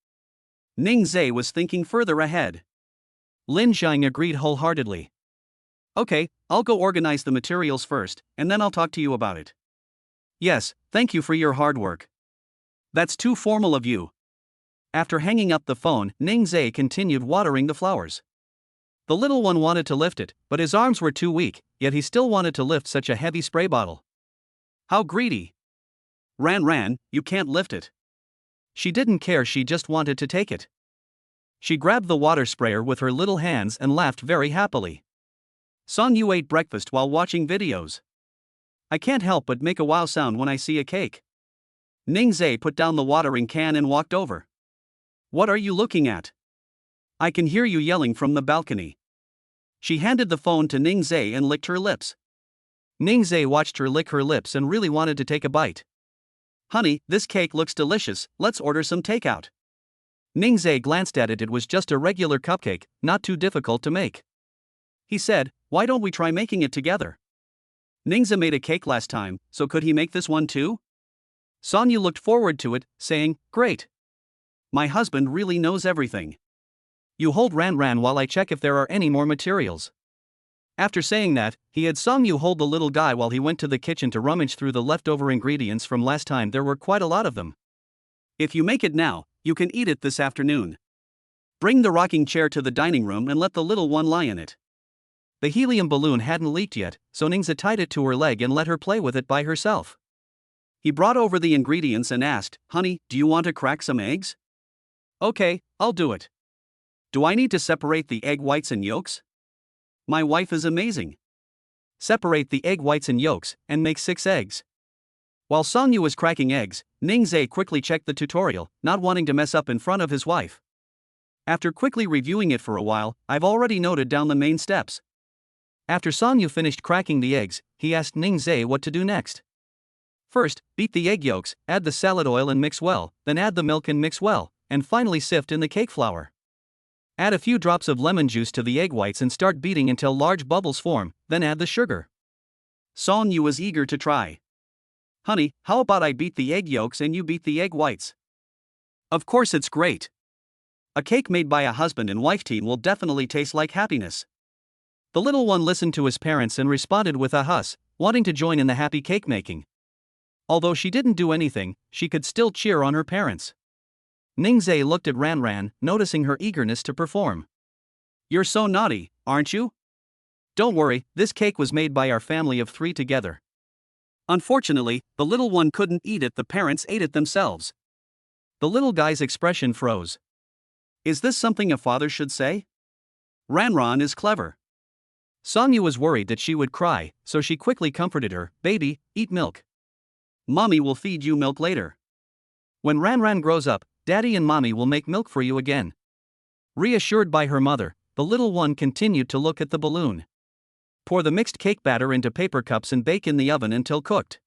Ning Zhe was thinking further ahead. Lin Zhang agreed wholeheartedly. Okay, I'll go organize the materials first, and then I'll talk to you about it. Yes, thank you for your hard work. That's too formal of you. After hanging up the phone, Ning Zhe continued watering the flowers. The little one wanted to lift it, but his arms were too weak, yet he still wanted to lift such a heavy spray bottle. How greedy! Ran, you can't lift it. She didn't care, she just wanted to take it. She grabbed the water sprayer with her little hands and laughed very happily. Song Yu ate breakfast while watching videos. I can't help but make a wow sound when I see a cake. Ning Zhe put down the watering can and walked over. What are you looking at? I can hear you yelling from the balcony. She handed the phone to Ning Zhe and licked her lips. Ning Zhe watched her lick her lips and really wanted to take a bite. Honey, this cake looks delicious, let's order some takeout. Ning Zhe glanced at it, it was just a regular cupcake, not too difficult to make. He said, why don't we try making it together? Ning Zhe made a cake last time, so could he make this one too? Song Yu looked forward to it, saying, great. My husband really knows everything. You hold Ran while I check if there are any more materials. After saying that, he had Song Yu hold the little guy while he went to the kitchen to rummage through the leftover ingredients from last time. There were quite a lot of them. If you make it now, you can eat it this afternoon. Bring the rocking chair to the dining room and let the little one lie in it. The helium balloon hadn't leaked yet, so Ning Zhe tied it to her leg and let her play with it by herself. He brought over the ingredients and asked, honey, do you want to crack some eggs? Okay, I'll do it. Do I need to separate the egg whites and yolks? My wife is amazing. Separate the egg whites and yolks, and make 6 eggs. While Song Yu was cracking eggs, Ning Zhe quickly checked the tutorial, not wanting to mess up in front of his wife. After quickly reviewing it for a while, I've already noted down the main steps. After Song Yu finished cracking the eggs, he asked Ning Zhe what to do next. First, beat the egg yolks, add the salad oil and mix well, then add the milk and mix well, and finally sift in the cake flour. Add a few drops of lemon juice to the egg whites and start beating until large bubbles form, then add the sugar. Song Yu was eager to try. Honey, how about I beat the egg yolks and you beat the egg whites? Of course, it's great. A cake made by a husband and wife team will definitely taste like happiness. The little one listened to his parents and responded with a huss, wanting to join in the happy cake making. Although she didn't do anything, she could still cheer on her parents. Ning Zhe looked at Ran, noticing her eagerness to perform. You're so naughty, aren't you? Don't worry, this cake was made by our family of 3 together. Unfortunately, the little one couldn't eat it, the parents ate it themselves. The little guy's expression froze. Is this something a father should say? Ran is clever. Song Yu was worried that she would cry, so she quickly comforted her, baby, eat milk. Mommy will feed you milk later. When Ran grows up, Daddy and Mommy will make milk for you again. Reassured by her mother, the little one continued to look at the balloon. Pour the mixed cake batter into paper cups and bake in the oven until cooked.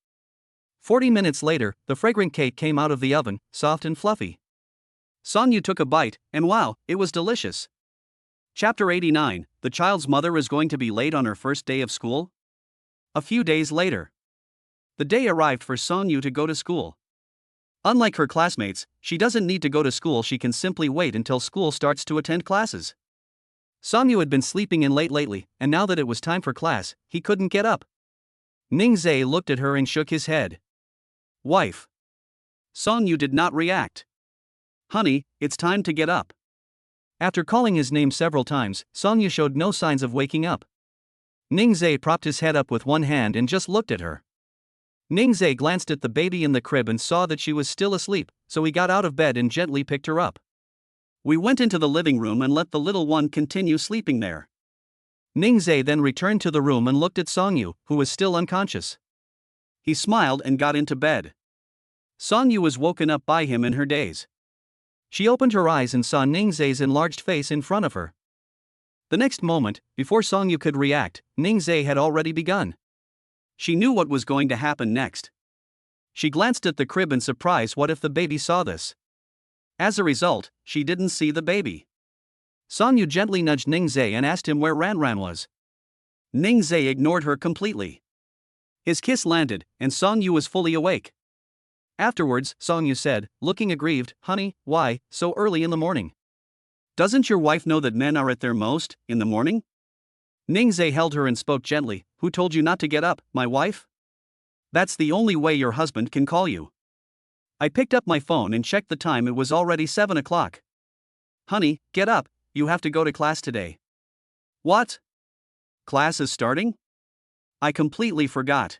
40 minutes later, the fragrant cake came out of the oven, soft and fluffy. Song Yu took a bite, and wow, it was delicious. Chapter 89, The child's mother is going to be late on her first day of school? A few days later. The day arrived for Song Yu to go to school. Unlike her classmates, she doesn't need to go to school, she can simply wait until school starts to attend classes. Song Yu had been sleeping in late lately, and now that it was time for class, he couldn't get up. Ning Zhe looked at her and shook his head. Wife. Song Yu did not react. Honey, it's time to get up. After calling his name several times, Song Yu showed no signs of waking up. Ning Zhe propped his head up with one hand and just looked at her. Ning Zhe glanced at the baby in the crib and saw that she was still asleep, so he got out of bed and gently picked her up. We went into the living room and let the little one continue sleeping there. Ning Zhe then returned to the room and looked at Song Yu, who was still unconscious. He smiled and got into bed. Song Yu was woken up by him in her daze. She opened her eyes and saw Ning Zhe's enlarged face in front of her. The next moment, before Song Yu could react, Ning Zhe had already begun. She knew what was going to happen next. She glanced at the crib in surprise. What if the baby saw this? As a result, she didn't see the baby. Song Yu gently nudged Ning Zhe and asked him where Ran was. Ning Zhe ignored her completely. His kiss landed, and Song Yu was fully awake. Afterwards, Song Yu said, looking aggrieved, "Honey, why, so early in the morning? Doesn't your wife know that men are at their most, in the morning?" Ningzhe held her and spoke gently, "Who told you not to get up, my wife? That's the only way your husband can call you." I picked up my phone and checked the time. It was already 7 o'clock. "Honey, get up, you have to go to class today." "What? Class is starting?" I completely forgot.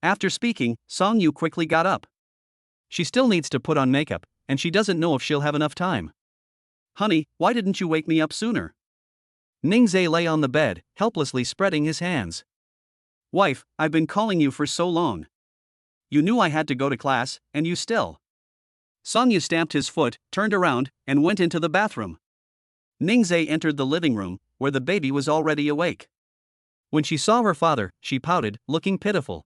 After speaking, Song Yu quickly got up. She still needs to put on makeup, and she doesn't know if she'll have enough time. "Honey, why didn't you wake me up sooner?" Ningzhe lay on the bed, helplessly spreading his hands. "Wife, I've been calling you for so long. You knew I had to go to class, and you still." Song Yu stamped his foot, turned around, and went into the bathroom. Ningzhe entered the living room, where the baby was already awake. When she saw her father, she pouted, looking pitiful.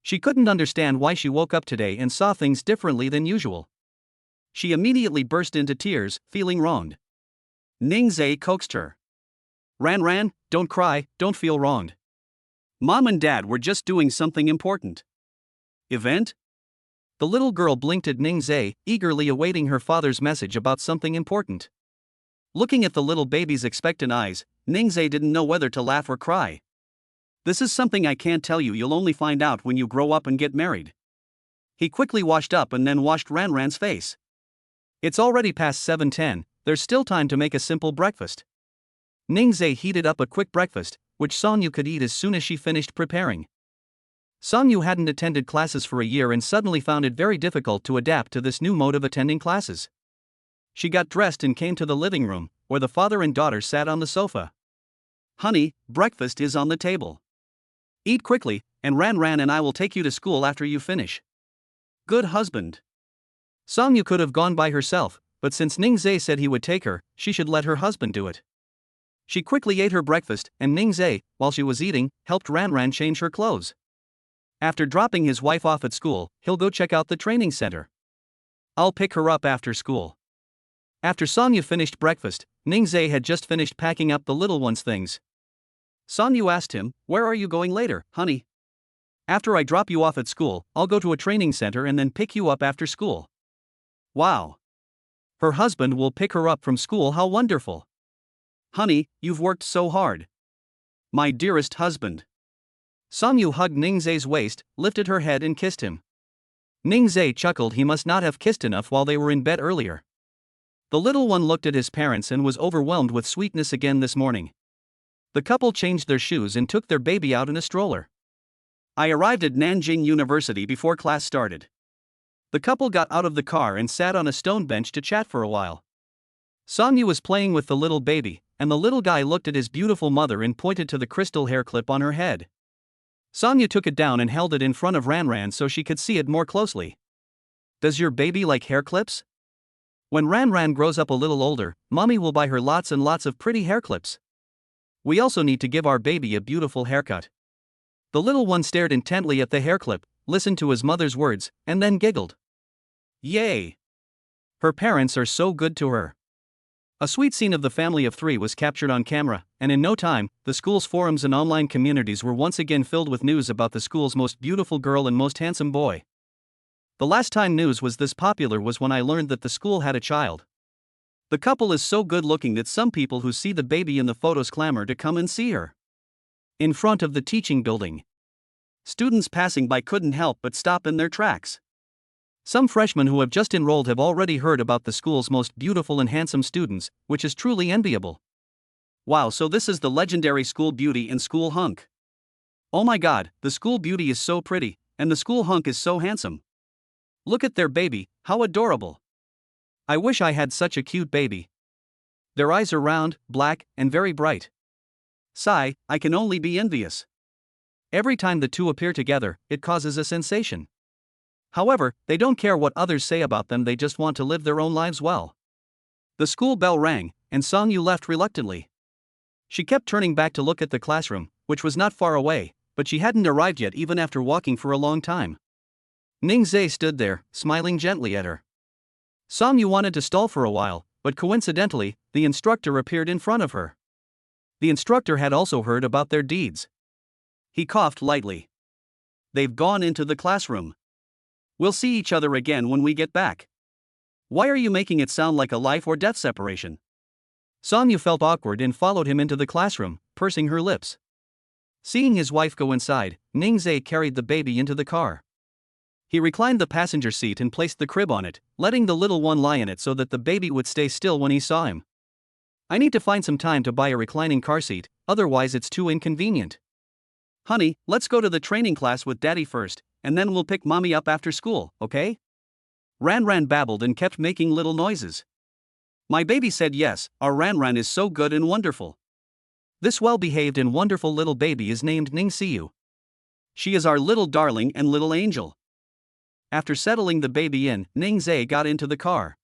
She couldn't understand why she woke up today and saw things differently than usual. She immediately burst into tears, feeling wronged. Ningzhe coaxed her. Ran, don't cry, don't feel wronged. Mom and Dad were just doing something important." "Event?" The little girl blinked at Ningzhe, eagerly awaiting her father's message about something important. Looking at the little baby's expectant eyes, Ningzhe didn't know whether to laugh or cry. "This is something I can't tell you. You'll only find out when you grow up and get married." He quickly washed up and then washed Ranran's face. "It's already past 7:10, there's still time to make a simple breakfast." Ningzhe heated up a quick breakfast, which Song Yu could eat as soon as she finished preparing. Song Yu hadn't attended classes for a year and suddenly found it very difficult to adapt to this new mode of attending classes. She got dressed and came to the living room, where the father and daughter sat on the sofa. "Honey, breakfast is on the table. Eat quickly, and Ran and I will take you to school after you finish." "Good husband." Song Yu could have gone by herself, but since Ningzhe said he would take her, she should let her husband do it. She quickly ate her breakfast, and Ningzhe, while she was eating, helped Ran change her clothes. After dropping his wife off at school, he'll go check out the training center. "I'll pick her up after school." After Song Yu finished breakfast, Ningzhe had just finished packing up the little one's things. Song Yu asked him, "Where are you going later, honey?" "After I drop you off at school, I'll go to a training center and then pick you up after school." Wow! Her husband will pick her up from school. How wonderful! "Honey, you've worked so hard. My dearest husband." Song Yu hugged Ningzhe's waist, lifted her head and kissed him. Ningzhe chuckled. He must not have kissed enough while they were in bed earlier. The little one looked at his parents and was overwhelmed with sweetness again this morning. The couple changed their shoes and took their baby out in a stroller. I arrived at Nanjing University before class started. The couple got out of the car and sat on a stone bench to chat for a while. Song Yu was playing with the little baby, and the little guy looked at his beautiful mother and pointed to the crystal hair clip on her head. Song Yu took it down and held it in front of Ran so she could see it more closely. "Does your baby like hair clips? When Ran grows up a little older, mommy will buy her lots and lots of pretty hair clips. We also need to give our baby a beautiful haircut." The little one stared intently at the hair clip, listened to his mother's words, and then giggled. Yay! Her parents are so good to her. A sweet scene of the family of three was captured on camera, and in no time, the school's forums and online communities were once again filled with news about the school's most beautiful girl and most handsome boy. The last time news was this popular was when I learned that the school had a child. The couple is so good looking that some people who see the baby in the photos clamor to come and see her. In front of the teaching building, students passing by couldn't help but stop in their tracks. Some freshmen who have just enrolled have already heard about the school's most beautiful and handsome students, which is truly enviable. Wow, so this is the legendary school beauty and school hunk. Oh my god, the school beauty is so pretty, and the school hunk is so handsome. Look at their baby, how adorable. I wish I had such a cute baby. Their eyes are round, black, and very bright. Sigh, I can only be envious. Every time the two appear together, it causes a sensation. However, they don't care what others say about them, they just want to live their own lives well. The school bell rang, and Song Yu left reluctantly. She kept turning back to look at the classroom, which was not far away, but she hadn't arrived yet even after walking for a long time. Ningzhe stood there, smiling gently at her. Song Yu wanted to stall for a while, but coincidentally, the instructor appeared in front of her. The instructor had also heard about their deeds. He coughed lightly. They've gone into the classroom. We'll see each other again when we get back. Why are you making it sound like a life or death separation? Song-yu felt awkward and followed him into the classroom, pursing her lips. Seeing his wife go inside, Ningzhe carried the baby into the car. He reclined the passenger seat and placed the crib on it, letting the little one lie in it so that the baby would stay still when he saw him. I need to find some time to buy a reclining car seat, otherwise it's too inconvenient. Honey, let's go to the training class with Daddy first, and then we'll pick Mommy up after school, okay? Ran babbled and kept making little noises. My baby said yes, our Ran is so good and wonderful. This well-behaved and wonderful little baby is named Ningxiu. She is our little darling and little angel. After settling the baby in, Ningzhe got into the car.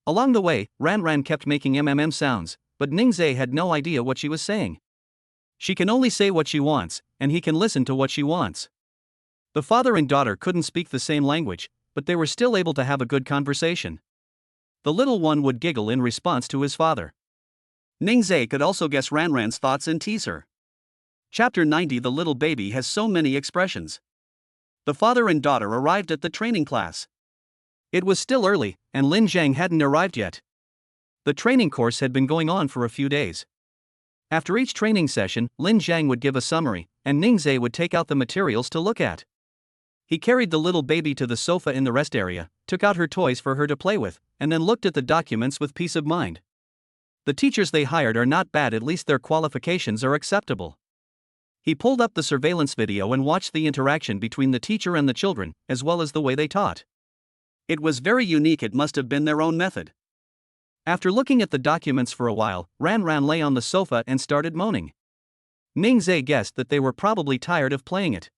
Along the way, Ran kept making sounds, but Ningzhe had no idea what she was saying. She can only say what she wants, and he can listen to what she wants. The father and daughter couldn't speak the same language, but they were still able to have a good conversation. The little one would giggle in response to his father. Ningzhe could also guess Ran's thoughts and tease her. Chapter 90. The little baby has so many expressions. The father and daughter arrived at the training class. It was still early, and Lin Zhang hadn't arrived yet. The training course had been going on for a few days. After each training session, Lin Zhang would give a summary, and Ningzhe would take out the materials to look at. He carried the little baby to the sofa in the rest area, took out her toys for her to play with, and then looked at the documents with peace of mind. The teachers they hired are not bad, at least their qualifications are acceptable. He pulled up the surveillance video and watched the interaction between the teacher and the children, as well as the way they taught. It was very unique, it must have been their own method. After looking at the documents for a while, Ran lay on the sofa and started moaning. Ningzhe guessed that they were probably tired of playing it.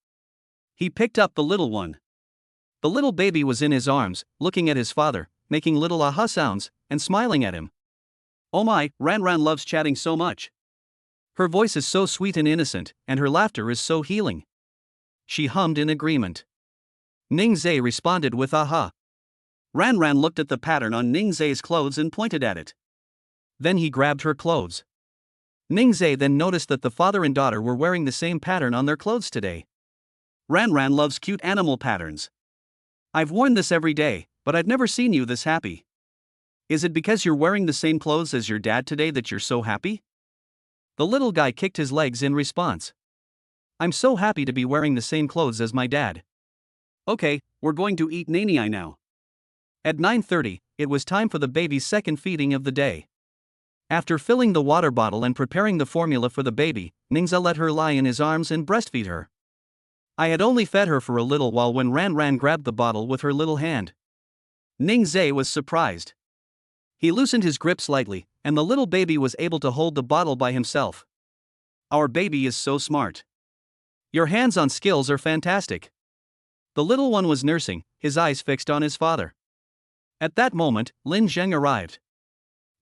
He picked up the little one. The little baby was in his arms, looking at his father, making little aha sounds, and smiling at him. Oh my, Ran loves chatting so much. Her voice is so sweet and innocent, and her laughter is so healing. She hummed in agreement. Ningzhe responded with aha. Ran looked at the pattern on Ningzhe's clothes and pointed at it. Then he grabbed her clothes. Ningzhe then noticed that the father and daughter were wearing the same pattern on their clothes today. Ran loves cute animal patterns. I've worn this every day, but I've never seen you this happy. Is it because you're wearing the same clothes as your dad today that you're so happy? The little guy kicked his legs in response. I'm so happy to be wearing the same clothes as my dad. Okay, we're going to eat nani now. At 9:30, it was time for the baby's second feeding of the day. After filling the water bottle and preparing the formula for the baby, Ningzhe let her lie in his arms and breastfeed her. I had only fed her for a little while when Ran grabbed the bottle with her little hand. Ningzhe was surprised. He loosened his grip slightly, and the little baby was able to hold the bottle by himself. Our baby is so smart. Your hands-on skills are fantastic. The little one was nursing, his eyes fixed on his father. At that moment, Lin Zheng arrived.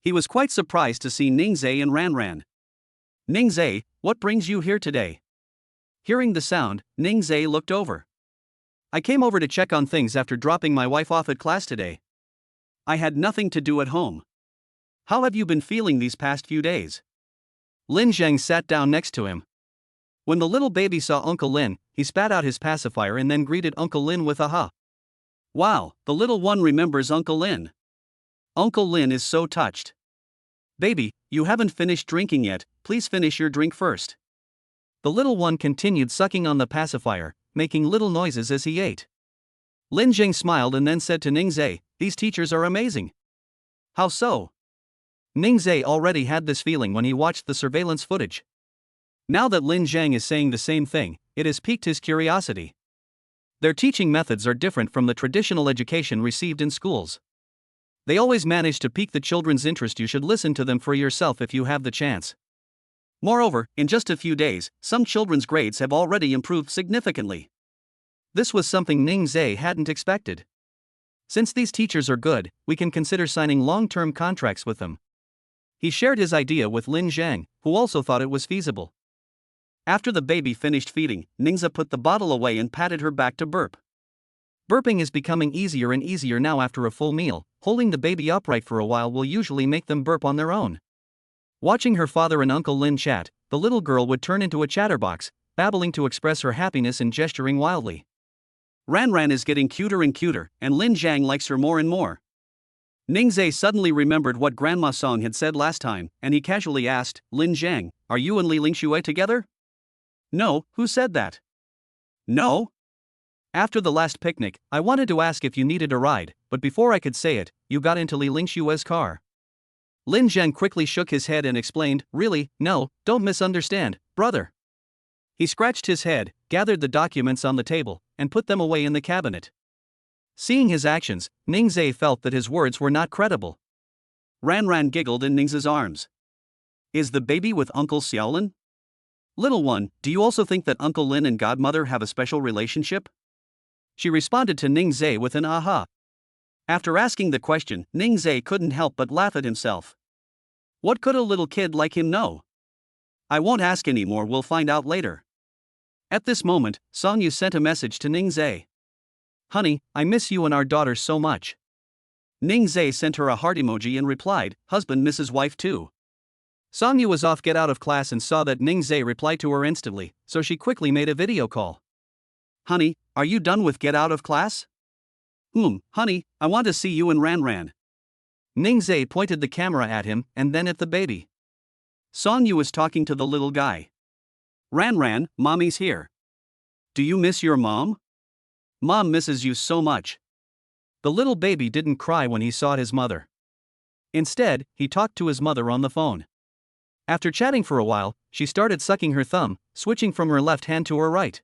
He was quite surprised to see Ningzhe and Ran. Ningzhe, what brings you here today? Hearing the sound, Ningzhe looked over. I came over to check on things after dropping my wife off at class today. I had nothing to do at home. How have you been feeling these past few days? Lin Zheng sat down next to him. When the little baby saw Uncle Lin, he spat out his pacifier and then greeted Uncle Lin with a ha. Wow, the little one remembers Uncle Lin. Uncle Lin is so touched. Baby, you haven't finished drinking yet, please finish your drink first. The little one continued sucking on the pacifier, making little noises as he ate. Lin Zheng smiled and then said to Ningzhe, these teachers are amazing. How so? Ningzhe already had this feeling when he watched the surveillance footage. Now that Lin Zheng is saying the same thing, it has piqued his curiosity. Their teaching methods are different from the traditional education received in schools. They always manage to pique the children's interest. You should listen to them for yourself if you have the chance. Moreover, in just a few days, some children's grades have already improved significantly. This was something Ningzhe hadn't expected. Since these teachers are good, we can consider signing long-term contracts with them. He shared his idea with Lin Zhang, who also thought it was feasible. After the baby finished feeding, Ningzhe put the bottle away and patted her back to burp. Burping is becoming easier and easier now after a full meal. Holding the baby upright for a while will usually make them burp on their own. Watching her father and Uncle Lin chat, the little girl would turn into a chatterbox, babbling to express her happiness and gesturing wildly. Ran Ran is getting cuter and cuter, and Lin Jiang likes her more and more. Ningzhe suddenly remembered what Grandma Song had said last time, and he casually asked, Lin Jiang, are you and Li Lingxue together? No, who said that? No? After the last picnic, I wanted to ask if you needed a ride, but before I could say it, you got into Li Lingxue's car. Lin Jiang quickly shook his head and explained, really, no, don't misunderstand, brother. He scratched his head, gathered the documents on the table, and put them away in the cabinet. Seeing his actions, Ningzhe felt that his words were not credible. Ran Ran giggled in Ningzhe's arms. Is the baby with Uncle Xiaolin? Little one, do you also think that Uncle Lin and Godmother have a special relationship? She responded to Ningzhe with an aha. After asking the question, Ningzhe couldn't help but laugh at himself. What could a little kid like him know? I won't ask anymore, we'll find out later. At this moment, Song Yu sent a message to Ningzhe. Honey, I miss you and our daughter so much. Ningzhe sent her a heart emoji and replied, husband misses wife too. Song Yu was off get out of class and saw that Ningzhe replied to her instantly, so she quickly made a video call. Honey, are you done with get out of class? Honey, I want to see you and Ran Ran. Ningzhe pointed the camera at him and then at the baby. Song Yu was talking to the little guy. Ran Ran, mommy's here. Do you miss your mom? Mom misses you so much. The little baby didn't cry when he saw his mother. Instead, he talked to his mother on the phone. After chatting for a while, she started sucking her thumb, switching from her left hand to her right.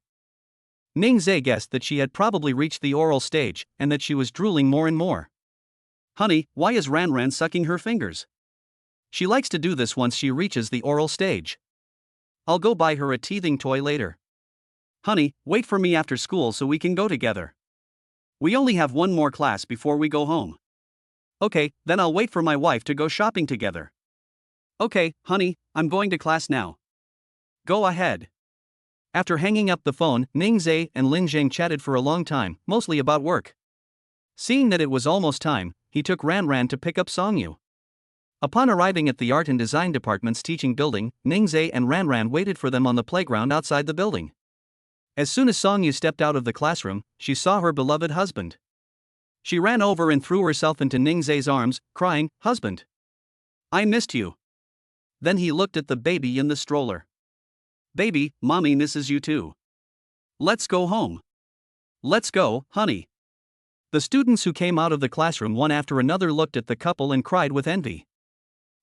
Ningzhe guessed that she had probably reached the oral stage, and that she was drooling more and more. Honey, why is Ran Ran sucking her fingers? She likes to do this once she reaches the oral stage. I'll go buy her a teething toy later. Honey, wait for me after school so we can go together. We only have one more class before we go home. Okay, then I'll wait for my wife to go shopping together. Okay, honey, I'm going to class now. Go ahead. After hanging up the phone, Ningzhe and Lin Jiang chatted for a long time, mostly about work. Seeing that it was almost time, he took Ran Ran to pick up Song Yu. Upon arriving at the Art and Design Department's teaching building, Ningzhe and Ran Ran waited for them on the playground outside the building. As soon as Song Yu stepped out of the classroom, she saw her beloved husband. She ran over and threw herself into Ningzhe's arms, crying, Husband! I missed you. Then he looked at the baby in the stroller. Baby, mommy misses you too. Let's go home. Let's go, honey. The students who came out of the classroom one after another looked at the couple and cried with envy.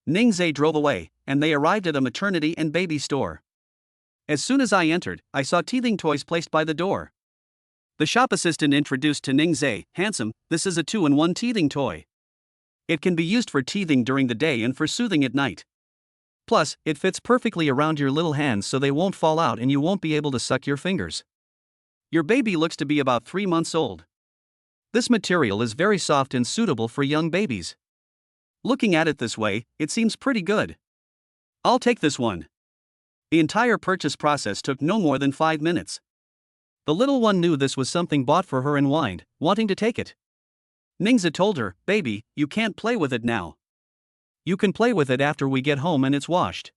Ningzhe drove away, and they arrived at a maternity and baby store. As soon as I entered, I saw teething toys placed by the door. The shop assistant introduced to Ningzhe, handsome, this is a 2-in-1 teething toy. It can be used for teething during the day and for soothing at night. Plus, it fits perfectly around your little hands so they won't fall out and you won't be able to suck your fingers. Your baby looks to be about 3 months old. This material is very soft and suitable for young babies. Looking at it this way, it seems pretty good. I'll take this one. The entire purchase process took no more than 5 minutes. The little one knew this was something bought for her and whined, wanting to take it. Ningzhe told her, Baby, you can't play with it now. You can play with it after we get home and it's washed.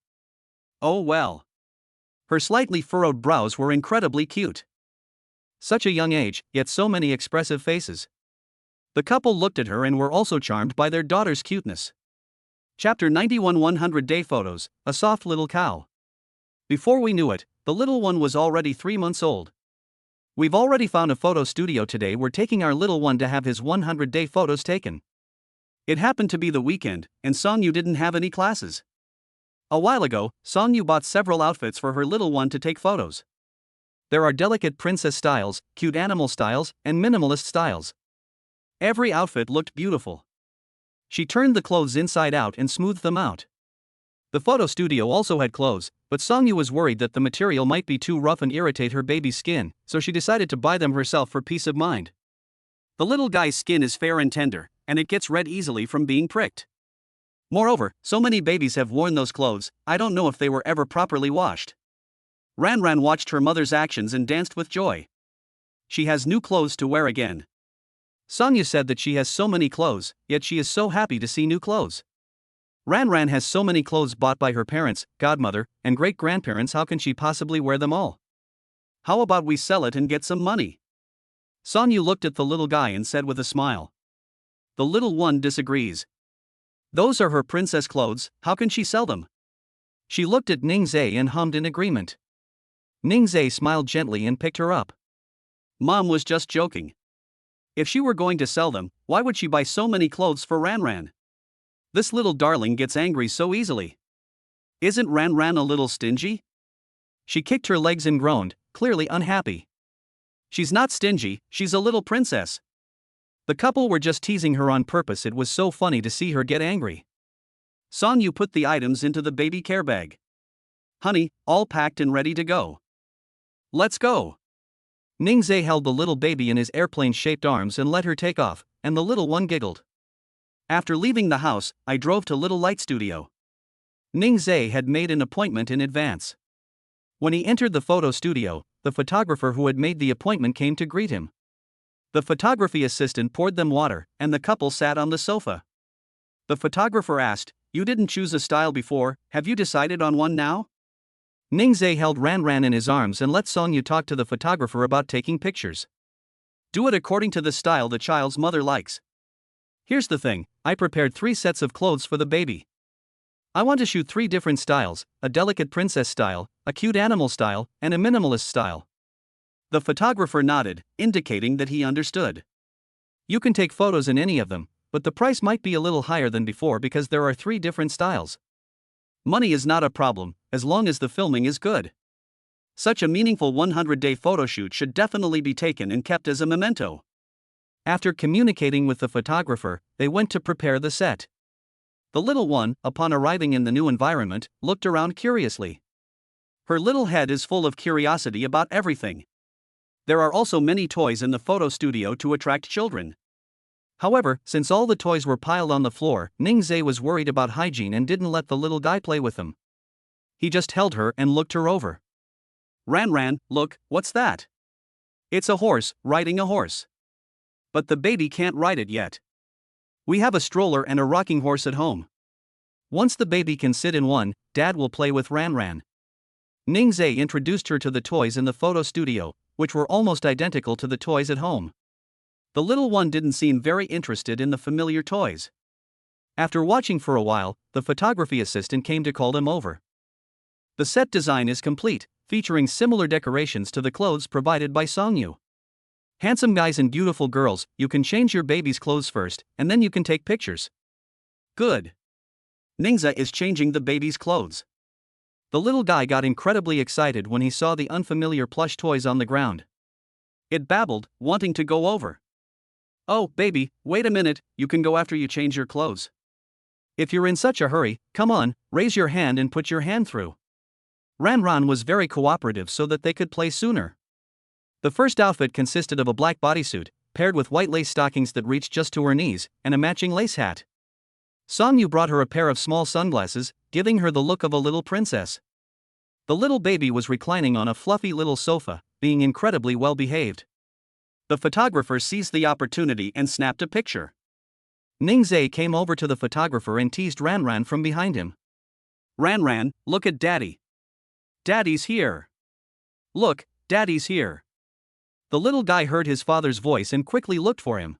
Oh well. Her slightly furrowed brows were incredibly cute. Such a young age, yet so many expressive faces. The couple looked at her and were also charmed by their daughter's cuteness. Chapter 91 100-Day Photos, A Soft Little Cow. Before we knew it, the little one was already 3 months old. We've already found a photo studio today. We're taking our little one to have his 100-day photos taken. It happened to be the weekend, and Song Yu didn't have any classes. A while ago, Song Yu bought several outfits for her little one to take photos. There are delicate princess styles, cute animal styles, and minimalist styles. Every outfit looked beautiful. She turned the clothes inside out and smoothed them out. The photo studio also had clothes, but Song Yu was worried that the material might be too rough and irritate her baby's skin, so she decided to buy them herself for peace of mind. The little guy's skin is fair and tender, and it gets red easily from being pricked. Moreover, so many babies have worn those clothes, I don't know if they were ever properly washed. Ran Ran watched her mother's actions and danced with joy. She has new clothes to wear again. Song Yu said that she has so many clothes, yet she is so happy to see new clothes. Ran Ran has so many clothes bought by her parents, godmother, and great-grandparents, how can she possibly wear them all? How about we sell it and get some money? Song Yu looked at the little guy and said with a smile. The little one disagrees. Those are her princess clothes, how can she sell them? She looked at Ningzai and hummed in agreement. Ningzai smiled gently and picked her up. Mom was just joking. If she were going to sell them, why would she buy so many clothes for Ranran? This little darling gets angry so easily. Isn't Ranran a little stingy? She kicked her legs and groaned, clearly unhappy. She's not stingy, she's a little princess. The couple were just teasing her on purpose. It was so funny to see her get angry. Song Yu put the items into the baby care bag. Honey, all packed and ready to go. Let's go. Ningzai held the little baby in his airplane-shaped arms and let her take off, and the little one giggled. After leaving the house, I drove to Little Light Studio. Ningzai had made an appointment in advance. When he entered the photo studio, the photographer who had made the appointment came to greet him. The photography assistant poured them water, and the couple sat on the sofa. The photographer asked, "You didn't choose a style before, have you decided on one now?" Ningzai held Ranran in his arms and let Song Yu talk to the photographer about taking pictures. Do it according to the style the child's mother likes. Here's the thing, I prepared 3 sets of clothes for the baby. I want to shoot 3 different styles, a delicate princess style, a cute animal style, and a minimalist style. The photographer nodded, indicating that he understood. You can take photos in any of them, but the price might be a little higher than before because there are 3 different styles. Money is not a problem, as long as the filming is good. Such a meaningful 100-day photo shoot should definitely be taken and kept as a memento. After communicating with the photographer, they went to prepare the set. The little one, upon arriving in the new environment, looked around curiously. Her little head is full of curiosity about everything. There are also many toys in the photo studio to attract children. However, since all the toys were piled on the floor, Ningzai was worried about hygiene and didn't let the little guy play with them. He just held her and looked her over. Ranran, look, what's that? It's a horse, riding a horse. But the baby can't ride it yet. We have a stroller and a rocking horse at home. Once the baby can sit in one, Dad will play with Ranran. Ningzai introduced her to the toys in the photo studio, which were almost identical to the toys at home. The little one didn't seem very interested in the familiar toys. After watching for a while, the photography assistant came to call them over. The set design is complete, featuring similar decorations to the clothes provided by Song Yu. Handsome guys and beautiful girls, you can change your baby's clothes first, and then you can take pictures. Good. Ningzai is changing the baby's clothes. The little guy got incredibly excited when he saw the unfamiliar plush toys on the ground. It babbled, wanting to go over. Oh, baby, wait a minute, you can go after you change your clothes. If you're in such a hurry, come on, raise your hand and put your hand through. Ranran was very cooperative so that they could play sooner. The first outfit consisted of a black bodysuit, paired with white lace stockings that reached just to her knees, and a matching lace hat. Song Yu brought her a pair of small sunglasses, giving her the look of a little princess. The little baby was reclining on a fluffy little sofa, being incredibly well behaved. The photographer seized the opportunity and snapped a picture. Ningzai came over to the photographer and teased Ranran from behind him. Ranran, look at Daddy. Daddy's here. Look, Daddy's here. The little guy heard his father's voice and quickly looked for him.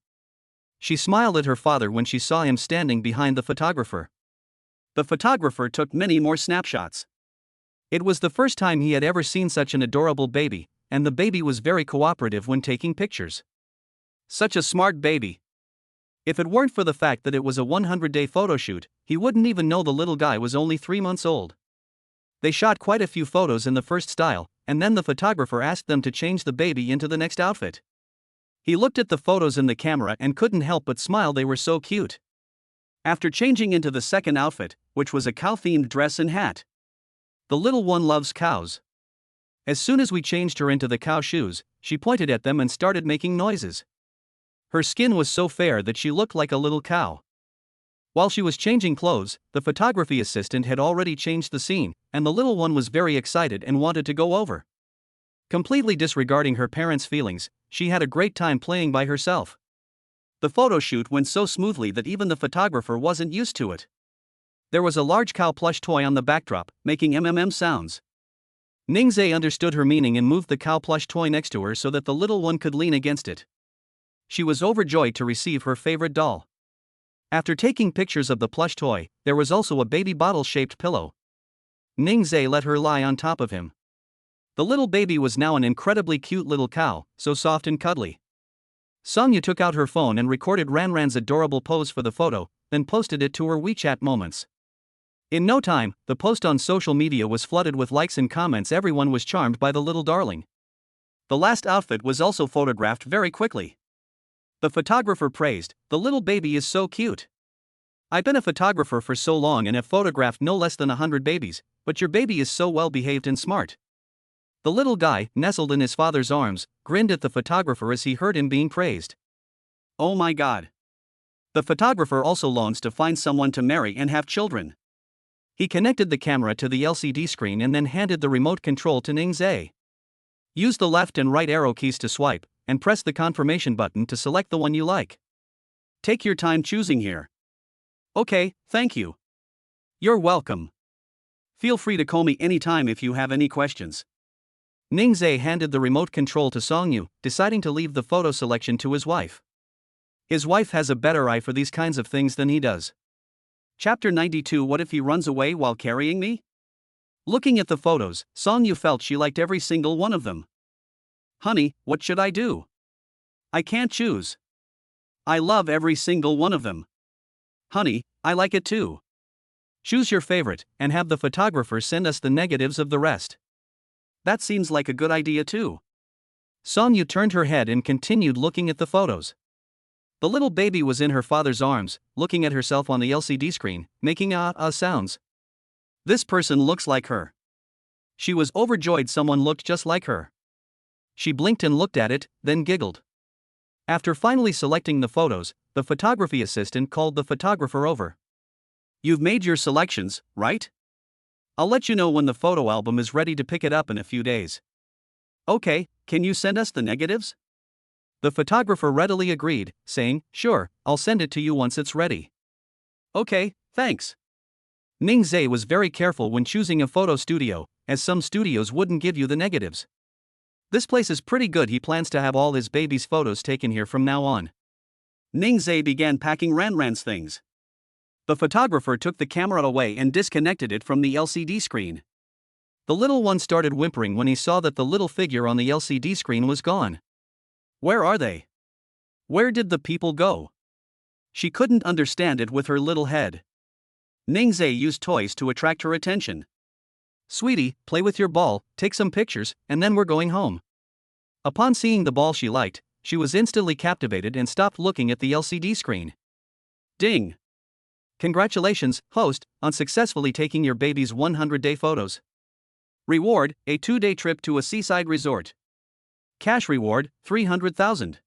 She smiled at her father when she saw him standing behind the photographer. The photographer took many more snapshots. It was the first time he had ever seen such an adorable baby, and the baby was very cooperative when taking pictures. Such a smart baby. If it weren't for the fact that it was a 100-day photo shoot, he wouldn't even know the little guy was only 3 months old. They shot quite a few photos in the first style, and then the photographer asked them to change the baby into the next outfit. He looked at the photos in the camera and couldn't help but smile, they were so cute. After changing into the second outfit, which was a cow-themed dress and hat. The little one loves cows. As soon as we changed her into the cow shoes, she pointed at them and started making noises. Her skin was so fair that she looked like a little cow. While she was changing clothes, the photography assistant had already changed the scene, and the little one was very excited and wanted to go over. Completely disregarding her parents' feelings, she had a great time playing by herself. The photo shoot went so smoothly that even the photographer wasn't used to it. There was a large cow plush toy on the backdrop, making sounds. Ningzai understood her meaning and moved the cow plush toy next to her so that the little one could lean against it. She was overjoyed to receive her favorite doll. After taking pictures of the plush toy, there was also a baby bottle-shaped pillow. Ningzhe let her lie on top of him. The little baby was now an incredibly cute little cow, so soft and cuddly. Songyu took out her phone and recorded Ranran's adorable pose for the photo, then posted it to her WeChat moments. In no time, the post on social media was flooded with likes and comments. Everyone was charmed by the little darling. The last outfit was also photographed very quickly. The photographer praised, "The little baby is so cute. I've been a photographer for so long and have photographed no less than 100 babies, but your baby is so well behaved and smart." The little guy, nestled in his father's arms, grinned at the photographer as he heard him being praised. Oh my god. The photographer also longs to find someone to marry and have children. He connected the camera to the LCD screen and then handed the remote control to Ningzhe. Use the left and right arrow keys to swipe, and press the confirmation button to select the one you like. Take your time choosing here. Okay, thank you. You're welcome. Feel free to call me anytime if you have any questions. Ningzhe handed the remote control to Songyu, deciding to leave the photo selection to his wife. His wife has a better eye for these kinds of things than he does. Chapter 92. What if he runs away while carrying me? Looking at the photos, Songyu felt she liked every single one of them. Honey, what should I do? I can't choose. I love every single one of them. Honey, I like it too. Choose your favorite, and have the photographer send us the negatives of the rest. That seems like a good idea too. Songyu turned her head and continued looking at the photos. The little baby was in her father's arms, looking at herself on the LCD screen, making sounds. This person looks like her. She was overjoyed someone looked just like her. She blinked and looked at it, then giggled. After finally selecting the photos, the photography assistant called the photographer over. You've made your selections, right? I'll let you know when the photo album is ready to pick it up in a few days. Okay, can you send us the negatives? The photographer readily agreed, saying, "Sure, I'll send it to you once it's ready." Okay, thanks. Ningzhe was very careful when choosing a photo studio, as some studios wouldn't give you the negatives. This place is pretty good. He plans to have all his baby's photos taken here from now on. Ningzhe began packing Ranran's things. The photographer took the camera away and disconnected it from the LCD screen. The little one started whimpering when he saw that the little figure on the LCD screen was gone. Where are they? Where did the people go? She couldn't understand it with her little head. Ningzhe used toys to attract her attention. Sweetie, play with your ball, take some pictures, and then we're going home. Upon seeing the ball she liked, she was instantly captivated and stopped looking at the LCD screen. Ding! Congratulations, host, on successfully taking your baby's 100-day photos. Reward, a 2-day trip to a seaside resort. Cash reward, 300,000.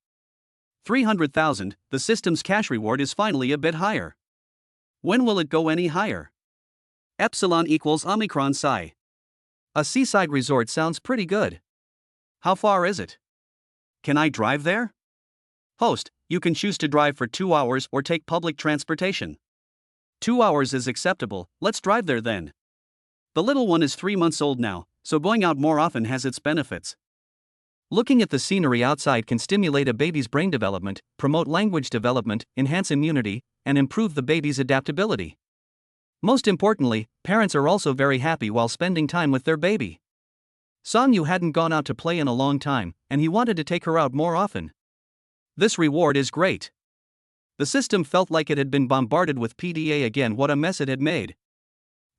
300,000, the system's cash reward is finally a bit higher. When will it go any higher? Epsilon equals Omicron psi. A seaside resort sounds pretty good. How far is it? Can I drive there? Host, you can choose to drive for 2 hours or take public transportation. 2 hours is acceptable, let's drive there then. The little one is 3 months old now, so going out more often has its benefits. Looking at the scenery outside can stimulate a baby's brain development, promote language development, enhance immunity, and improve the baby's adaptability. Most importantly, parents are also very happy while spending time with their baby. Songyu hadn't gone out to play in a long time, and he wanted to take her out more often. This reward is great. The system felt like it had been bombarded with PDA again. What a mess it had made.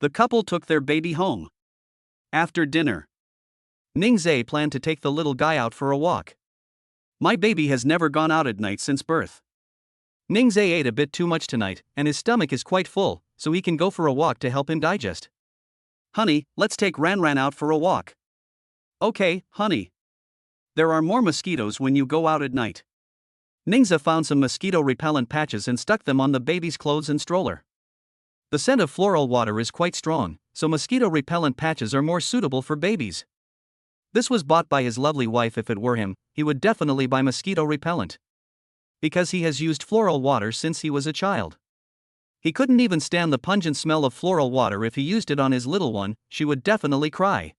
The couple took their baby home. After dinner, Ningzhe planned to take the little guy out for a walk. My baby has never gone out at night since birth. Ningzhe ate a bit too much tonight, and his stomach is quite full, so he can go for a walk to help him digest. Honey, let's take Ranran out for a walk. Okay, honey. There are more mosquitoes when you go out at night. Ningzhe found some mosquito repellent patches and stuck them on the baby's clothes and stroller. The scent of floral water is quite strong, so mosquito repellent patches are more suitable for babies. This was bought by his lovely wife. If it were him, he would definitely buy mosquito repellent. Because he has used floral water since he was a child. He couldn't even stand the pungent smell of floral water. If he used it on his little one, she would definitely cry.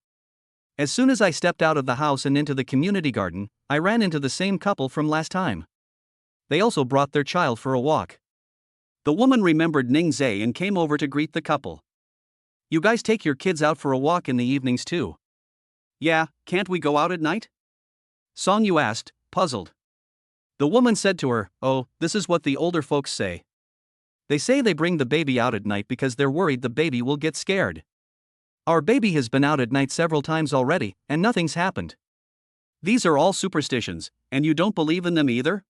As soon as I stepped out of the house and into the community garden, I ran into the same couple from last time. they also brought their child for a walk. The woman remembered Ning Zhe and came over to greet the couple. You guys take your kids out for a walk in the evenings too? Yeah, can't we go out at night? Song Yu asked, puzzled. The woman said to her, oh, this is what the older folks say. They say they bring the baby out at night because they're worried the baby will get scared. Our baby has been out at night several times already, and nothing's happened. These are all superstitions, and you don't believe in them either?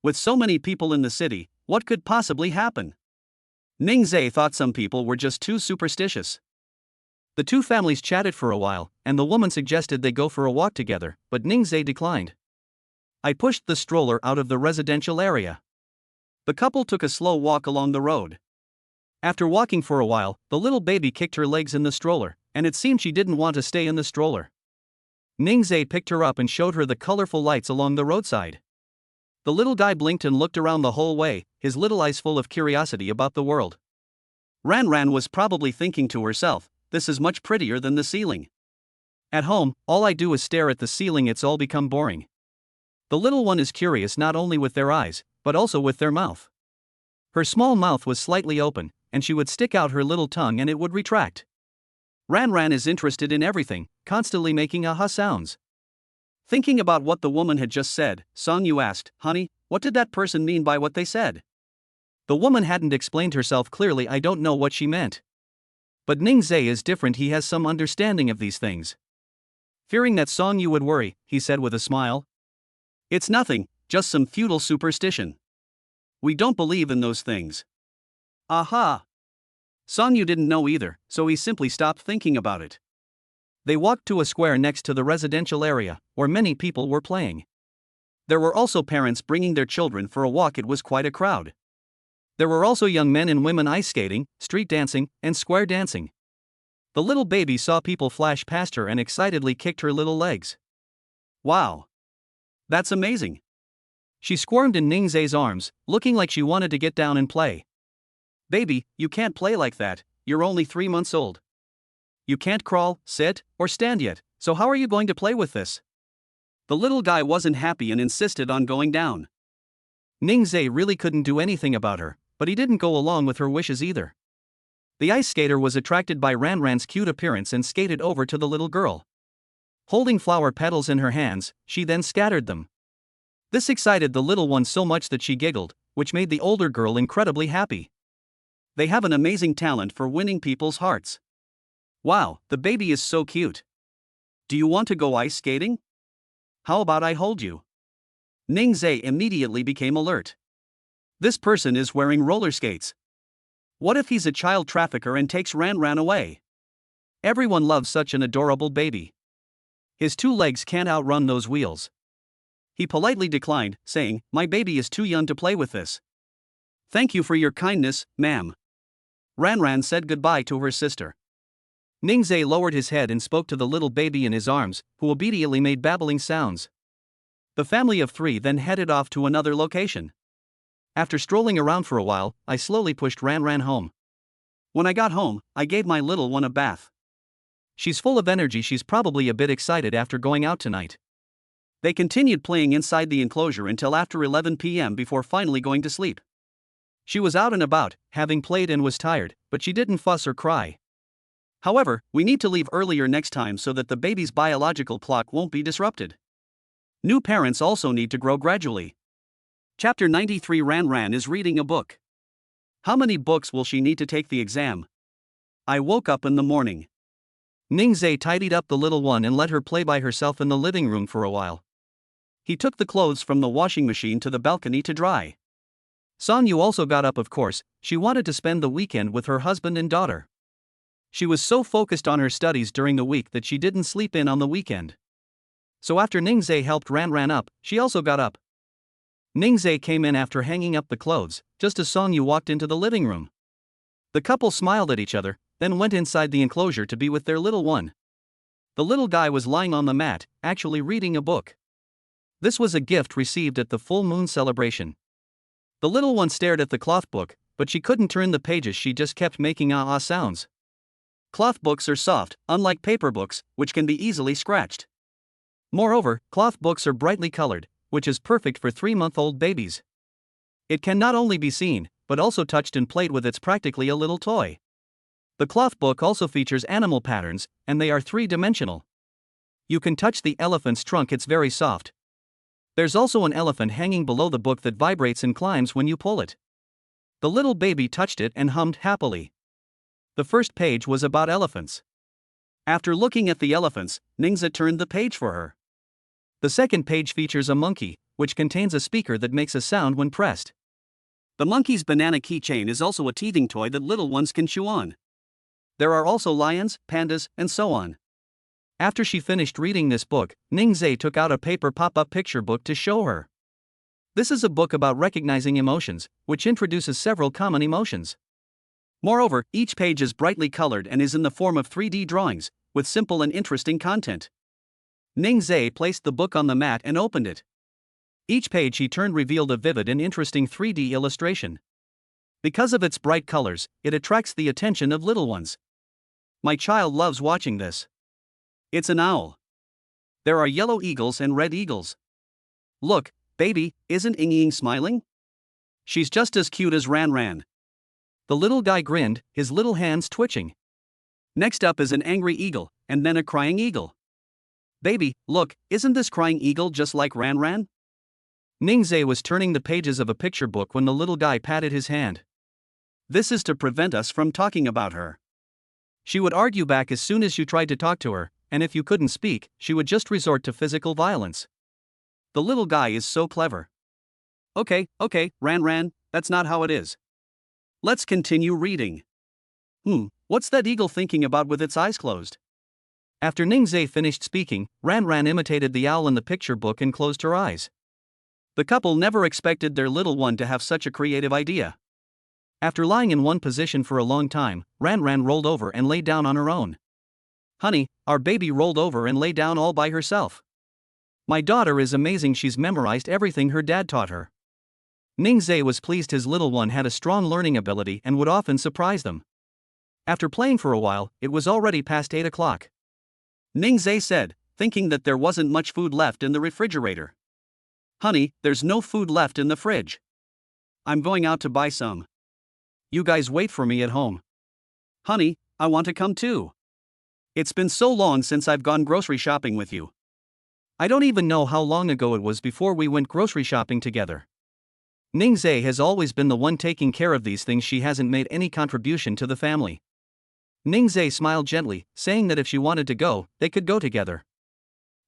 With so many people in the city, what could possibly happen? Ning Zhe thought some people were just too superstitious. The two families chatted for a while, and the woman suggested they go for a walk together, but Ning Zhe declined. I pushed the stroller out of the residential area. The couple took a slow walk along the road. After walking for a while, the little baby kicked her legs in the stroller, and it seemed she didn't want to stay in the stroller. Ning Zhe picked her up and showed her the colorful lights along the roadside. The little guy blinked and looked around the whole way, his little eyes full of curiosity about the world. Ran Ran was probably thinking to herself, this is much prettier than the ceiling. At home, all I do is stare at the ceiling, it's all become boring. The little one is curious not only with their eyes, but also with their mouth. Her small mouth was slightly open, and she would stick out her little tongue and it would retract. Ran Ran is interested in everything, constantly making aha sounds. Thinking about what the woman had just said, Song Yu asked, honey, what did that person mean by what they said? The woman hadn't explained herself clearly, I don't know what she meant. But Ning Zhe is different, he has some understanding of these things. Fearing that Song Yu would worry, he said with a smile. It's nothing, just some feudal superstition. We don't believe in those things. Aha! Song Yu didn't know either, so he simply stopped thinking about it. They walked to a square next to the residential area, where many people were playing. There were also parents bringing their children for a walk, it was quite a crowd. There were also young men and women ice skating, street dancing, and square dancing. The little baby saw people flash past her and excitedly kicked her little legs. Wow! That's amazing! She squirmed in Ning Zhe's arms, looking like she wanted to get down and play. Baby, you can't play like that, you're only 3 months old. You can't crawl, sit, or stand yet, so how are you going to play with this? The little guy wasn't happy and insisted on going down. Ning Zhe really couldn't do anything about her, but he didn't go along with her wishes either. The ice skater was attracted by Ran Ran's cute appearance and skated over to the little girl. Holding flower petals in her hands, she then scattered them. This excited the little one so much that she giggled, which made the older girl incredibly happy. They have an amazing talent for winning people's hearts. Wow, the baby is so cute. Do you want to go ice skating? How about I hold you? Ning Zhe immediately became alert. This person is wearing roller skates. What if he's a child trafficker and takes Ran Ran away? Everyone loves such an adorable baby. His 2 legs can't outrun those wheels. He politely declined, saying, my baby is too young to play with this. Thank you for your kindness, ma'am. Ran Ran said goodbye to her sister. Ning Zhe lowered his head and spoke to the little baby in his arms, who obediently made babbling sounds. The family of 3 then headed off to another location. After strolling around for a while, I slowly pushed Ran Ran home. When I got home, I gave my little one a bath. She's full of energy, she's probably a bit excited after going out tonight. They continued playing inside the enclosure until after 11 p.m. before finally going to sleep. She was out and about, having played and was tired, but she didn't fuss or cry. However, we need to leave earlier next time so that the baby's biological clock won't be disrupted. New parents also need to grow gradually. Chapter 93 Ran Ran is reading a book. How many books will she need to take the exam? I woke up in the morning. Ning Zhe tidied up the little one and let her play by herself in the living room for a while. He took the clothes from the washing machine to the balcony to dry. Song Yu also got up, of course, she wanted to spend the weekend with her husband and daughter. She was so focused on her studies during the week that she didn't sleep in on the weekend. So after Ning Zhe helped Ran Ran up, she also got up. Ning Zhe came in after hanging up the clothes, just as Song Yu walked into the living room. The couple smiled at each other, then went inside the enclosure to be with their little one. The little guy was lying on the mat, actually reading a book. This was a gift received at the full moon celebration. The little one stared at the cloth book, but she couldn't turn the pages, she just kept making ah-ah sounds. Cloth books are soft, unlike paper books, which can be easily scratched. Moreover, cloth books are brightly colored, which is perfect for 3-month-old babies. It can not only be seen, but also touched and played with. It's practically a little toy. The cloth book also features animal patterns, and they are three-dimensional. You can touch the elephant's trunk, it's very soft. There's also an elephant hanging below the book that vibrates and climbs when you pull it. The little baby touched it and hummed happily. The first page was about elephants. After looking at the elephants, Ningze turned the page for her. The second page features a monkey, which contains a speaker that makes a sound when pressed. The monkey's banana keychain is also a teething toy that little ones can chew on. There are also lions, pandas, and so on. After she finished reading this book, Ningze took out a paper pop-up picture book to show her. This is a book about recognizing emotions, which introduces several common emotions. Moreover, each page is brightly colored and is in the form of 3D drawings, with simple and interesting content. Ningze placed the book on the mat and opened it. Each page he turned revealed a vivid and interesting 3D illustration. Because of its bright colors, it attracts the attention of little ones. My child loves watching this. It's an owl. There are yellow eagles and red eagles. Look, baby, isn't Ying smiling? She's just as cute as Ran Ran. The little guy grinned, his little hands twitching. Next up is an angry eagle, and then a crying eagle. Baby, look, isn't this crying eagle just like Ran Ran? Ningze was turning the pages of a picture book when the little guy patted his hand. This is to prevent us from talking about her. She would argue back as soon as you tried to talk to her, and if you couldn't speak, she would just resort to physical violence. The little guy is so clever. Okay, Ran Ran, that's not how it is. Let's continue reading. What's that eagle thinking about with its eyes closed? After Ningze finished speaking, Ran Ran imitated the owl in the picture book and closed her eyes. The couple never expected their little one to have such a creative idea. After lying in one position for a long time, Ran Ran rolled over and lay down on her own. Honey, our baby rolled over and lay down all by herself. My daughter is amazing, she's memorized everything her dad taught her. Ningze was pleased his little one had a strong learning ability and would often surprise them. After playing for a while, it was already past 8 o'clock. Ningze said, thinking that there wasn't much food left in the refrigerator. Honey, there's no food left in the fridge. I'm going out to buy some. You guys wait for me at home. Honey, I want to come too. It's been so long since I've gone grocery shopping with you. I don't even know how long ago it was before we went grocery shopping together. Ningze has always been the one taking care of these things. She hasn't made any contribution to the family. Ningze smiled gently, saying that if she wanted to go, they could go together.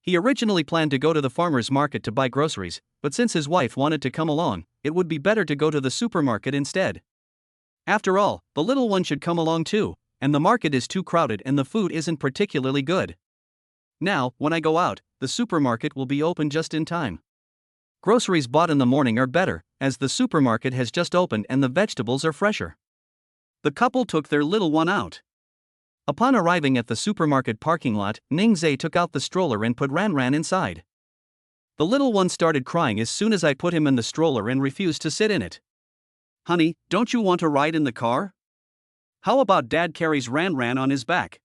He originally planned to go to the farmer's market to buy groceries, but since his wife wanted to come along, it would be better to go to the supermarket instead. After all, the little one should come along too, and the market is too crowded and the food isn't particularly good. Now, when I go out, the supermarket will be open just in time. Groceries bought in the morning are better, as the supermarket has just opened and the vegetables are fresher. The couple took their little one out. Upon arriving at the supermarket parking lot, Ningze took out the stroller and put Ran Ran inside. The little one started crying as soon as I put him in the stroller and refused to sit in it. Honey, don't you want to ride in the car? How about Dad carries Ran Ran on his back?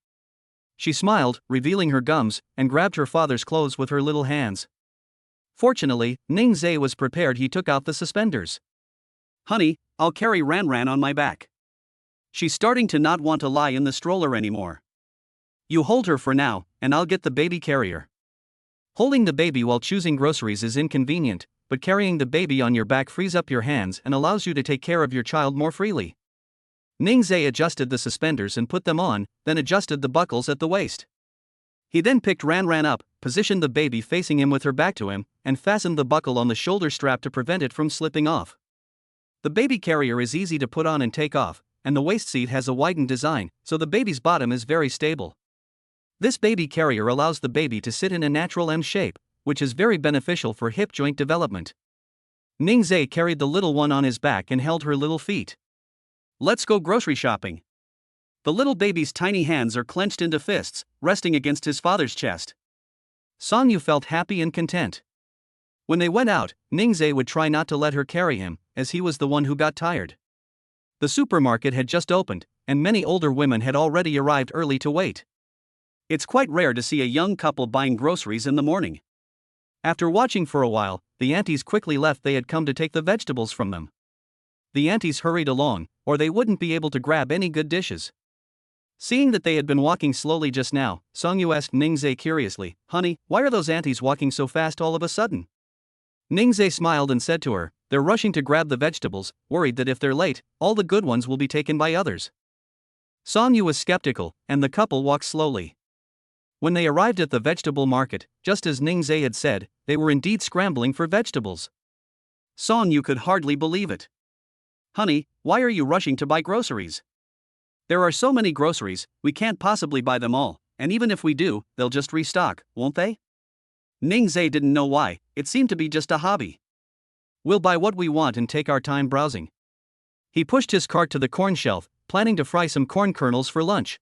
She smiled, revealing her gums, and grabbed her father's clothes with her little hands. Fortunately, Ningze was prepared. He took out the suspenders. Honey, I'll carry Ran Ran on my back. She's starting to not want to lie in the stroller anymore. You hold her for now, and I'll get the baby carrier. Holding the baby while choosing groceries is inconvenient, but carrying the baby on your back frees up your hands and allows you to take care of your child more freely. Ningze adjusted the suspenders and put them on, then adjusted the buckles at the waist. He then picked Ran Ran up, positioned the baby facing him with her back to him, and fastened the buckle on the shoulder strap to prevent it from slipping off. The baby carrier is easy to put on and take off, and the waist seat has a widened design, so the baby's bottom is very stable. This baby carrier allows the baby to sit in a natural M shape, which is very beneficial for hip joint development. Ningze carried the little one on his back and held her little feet. Let's go grocery shopping. The little baby's tiny hands are clenched into fists, resting against his father's chest. Songyu felt happy and content. When they went out, Ningze would try not to let her carry him, as he was the one who got tired. The supermarket had just opened, and many older women had already arrived early to wait. It's quite rare to see a young couple buying groceries in the morning. After watching for a while, the aunties quickly left. They had come to take the vegetables from them. The aunties hurried along, or they wouldn't be able to grab any good dishes. Seeing that they had been walking slowly just now, Songyu asked Ningzhe curiously, "Honey, why are those aunties walking so fast all of a sudden?" Ningzhe smiled and said to her, "They're rushing to grab the vegetables, worried that if they're late, all the good ones will be taken by others." Songyu was skeptical, and the couple walked slowly. When they arrived at the vegetable market, just as Ningzhe had said, they were indeed scrambling for vegetables. Songyu could hardly believe it. "Honey, why are you rushing to buy groceries? There are so many groceries, we can't possibly buy them all, and even if we do, they'll just restock, won't they?" Ningzhe didn't know why, it seemed to be just a hobby. "We'll buy what we want and take our time browsing." He pushed his cart to the corn shelf, planning to fry some corn kernels for lunch.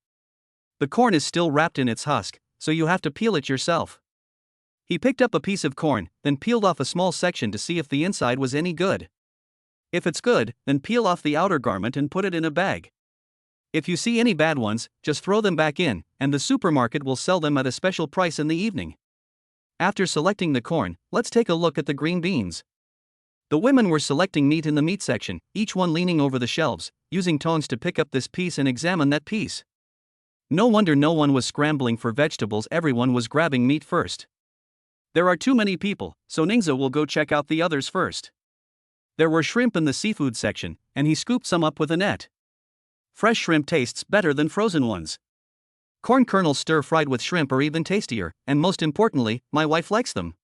The corn is still wrapped in its husk, so you have to peel it yourself. He picked up a piece of corn, then peeled off a small section to see if the inside was any good. If it's good, then peel off the outer garment and put it in a bag. If you see any bad ones, just throw them back in, and the supermarket will sell them at a special price in the evening. After selecting the corn, let's take a look at the green beans. The women were selecting meat in the meat section, each one leaning over the shelves, using tongs to pick up this piece and examine that piece. No wonder no one was scrambling for vegetables, everyone was grabbing meat first. There are too many people, so Ningzhe will go check out the others first. There were shrimp in the seafood section, and he scooped some up with a net. Fresh shrimp tastes better than frozen ones. Corn kernels stir-fried with shrimp are even tastier, and most importantly, my wife likes them.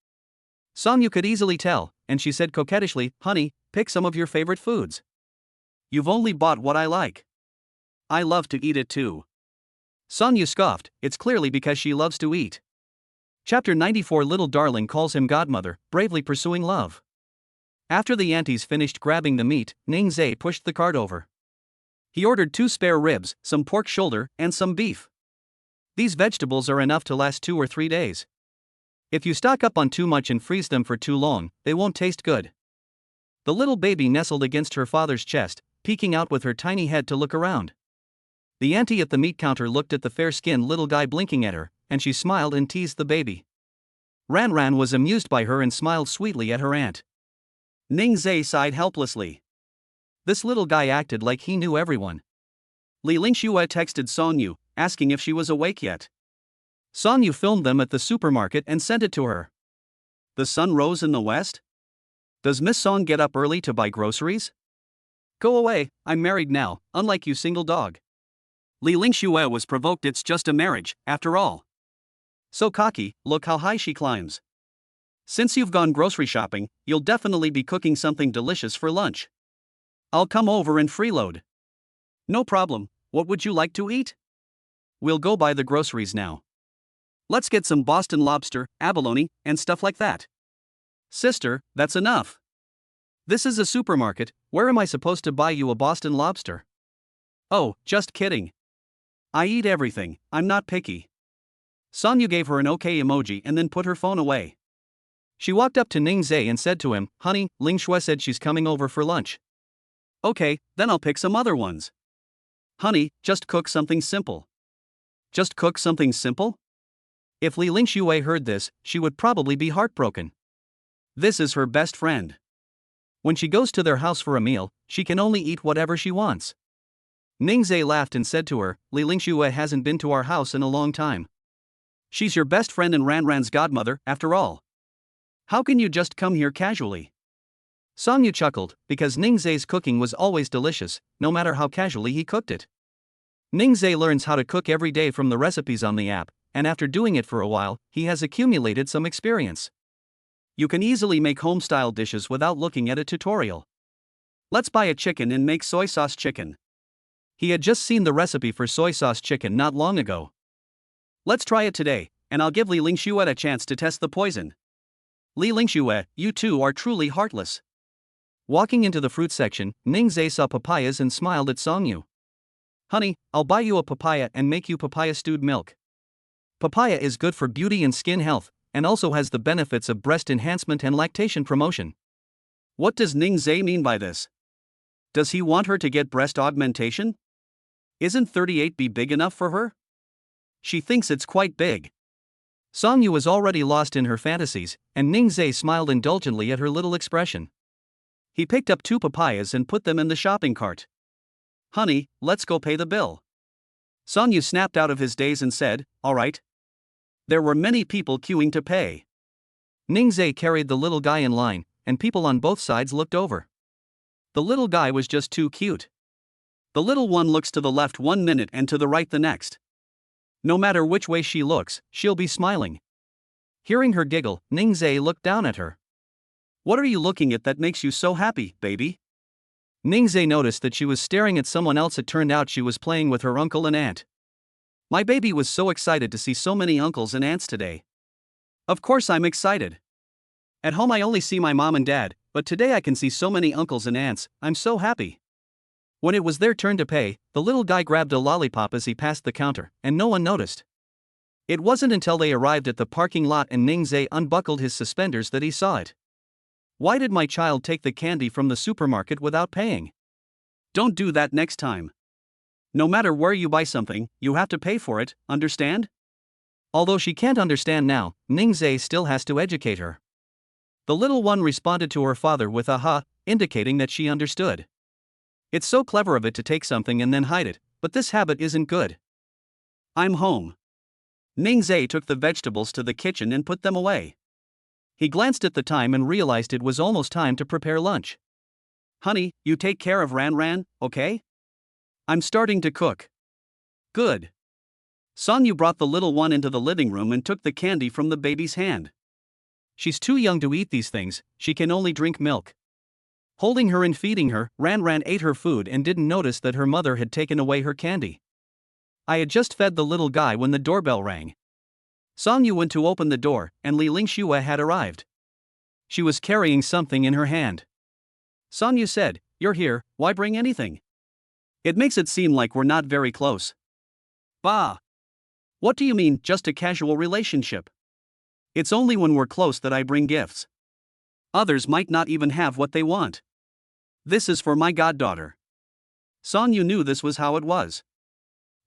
Songyu could easily tell, and she said coquettishly, "Honey, pick some of your favorite foods. You've only bought what I like. I love to eat it too." Songyu scoffed, it's clearly because she loves to eat. Chapter 94. Little darling calls him godmother, bravely pursuing love. After the aunties finished grabbing the meat, Ningzhe pushed the cart over. He ordered 2 spare ribs, some pork shoulder, and some beef. These vegetables are enough to last 2 or 3 days. If you stock up on too much and freeze them for too long, they won't taste good. The little baby nestled against her father's chest, peeking out with her tiny head to look around. The auntie at the meat counter looked at the fair-skinned little guy blinking at her, and she smiled and teased the baby. Ran was amused by her and smiled sweetly at her aunt. Ningzhe sighed helplessly. This little guy acted like he knew everyone. Li Lingxue texted Songyu, asking if she was awake yet. Songyu filmed them at the supermarket and sent it to her. The sun rose in the west? Does Miss Song get up early to buy groceries? Go away, I'm married now, unlike you single dog. Li Lingxue was provoked, it's just a marriage, after all. So cocky, look how high she climbs. Since you've gone grocery shopping, you'll definitely be cooking something delicious for lunch. I'll come over and freeload. No problem, what would you like to eat? We'll go buy the groceries now. Let's get some Boston lobster, abalone, and stuff like that. Sister, that's enough. This is a supermarket, where am I supposed to buy you a Boston lobster? Oh, just kidding. I eat everything, I'm not picky. Songyu gave her an okay emoji and then put her phone away. She walked up to Ningzhe and said to him, "Honey, Lingxue said she's coming over for lunch." "Okay, then I'll pick some other ones." "Honey, just cook something simple." "Just cook something simple?" If Li Lingxue heard this, she would probably be heartbroken. This is her best friend. When she goes to their house for a meal, she can only eat whatever she wants. Ningzhe laughed and said to her, "Li Lingxue hasn't been to our house in a long time. She's your best friend and Ran's godmother, after all. How can you just come here casually?" Songyu chuckled, because Ningzhe's cooking was always delicious, no matter how casually he cooked it. Ningzhe learns how to cook every day from the recipes on the app, and after doing it for a while, he has accumulated some experience. You can easily make home-style dishes without looking at a tutorial. Let's buy a chicken and make soy sauce chicken. He had just seen the recipe for soy sauce chicken not long ago. Let's try it today, and I'll give Li Lingxue a chance to test the poison. Li Lingxue, you two are truly heartless. Walking into the fruit section, Ningzhe saw papayas and smiled at Songyu. "Honey, I'll buy you a papaya and make you papaya stewed milk. Papaya is good for beauty and skin health, and also has the benefits of breast enhancement and lactation promotion." What does Ningzhe mean by this? Does he want her to get breast augmentation? Isn't 38B big enough for her? She thinks it's quite big. Songyu was already lost in her fantasies, and Ningzhe smiled indulgently at her little expression. He picked up 2 papayas and put them in the shopping cart. Honey, let's go pay the bill. Song Yu snapped out of his daze and said, all right. There were many people queuing to pay. Ningzai carried the little guy in line, and people on both sides looked over. The little guy was just too cute. The little one looks to the left 1 minute and to the right the next. No matter which way she looks, she'll be smiling. Hearing her giggle, Ningzai looked down at her. What are you looking at that makes you so happy, baby? Ningzai noticed that she was staring at someone else. It turned out she was playing with her uncle and aunt. My baby was so excited to see so many uncles and aunts today. Of course I'm excited. At home I only see my mom and dad, but today I can see so many uncles and aunts. I'm so happy. When it was their turn to pay, the little guy grabbed a lollipop as he passed the counter, and no one noticed. It wasn't until they arrived at the parking lot and Ningzai unbuckled his suspenders that he saw it. Why did my child take the candy from the supermarket without paying? Don't do that next time. No matter where you buy something, you have to pay for it, understand? Although she can't understand now, Ningzai still has to educate her. The little one responded to her father with a ha, indicating that she understood. It's so clever of it to take something and then hide it, but this habit isn't good. I'm home. Ningzai took the vegetables to the kitchen and put them away. He glanced at the time and realized it was almost time to prepare lunch. Honey, you take care of Ran, okay? I'm starting to cook. Good. Song Yu brought the little one into the living room and took the candy from the baby's hand. She's too young to eat these things, she can only drink milk. Holding her and feeding her, Ran ate her food and didn't notice that her mother had taken away her candy. I had just fed the little guy when the doorbell rang. Song Yu went to open the door, and Li Lingxue had arrived. She was carrying something in her hand. Song Yu said, "You're here, why bring anything? It makes it seem like we're not very close." Bah! What do you mean, just a casual relationship? It's only when we're close that I bring gifts. Others might not even have what they want. This is for my goddaughter. Song Yu knew this was how it was.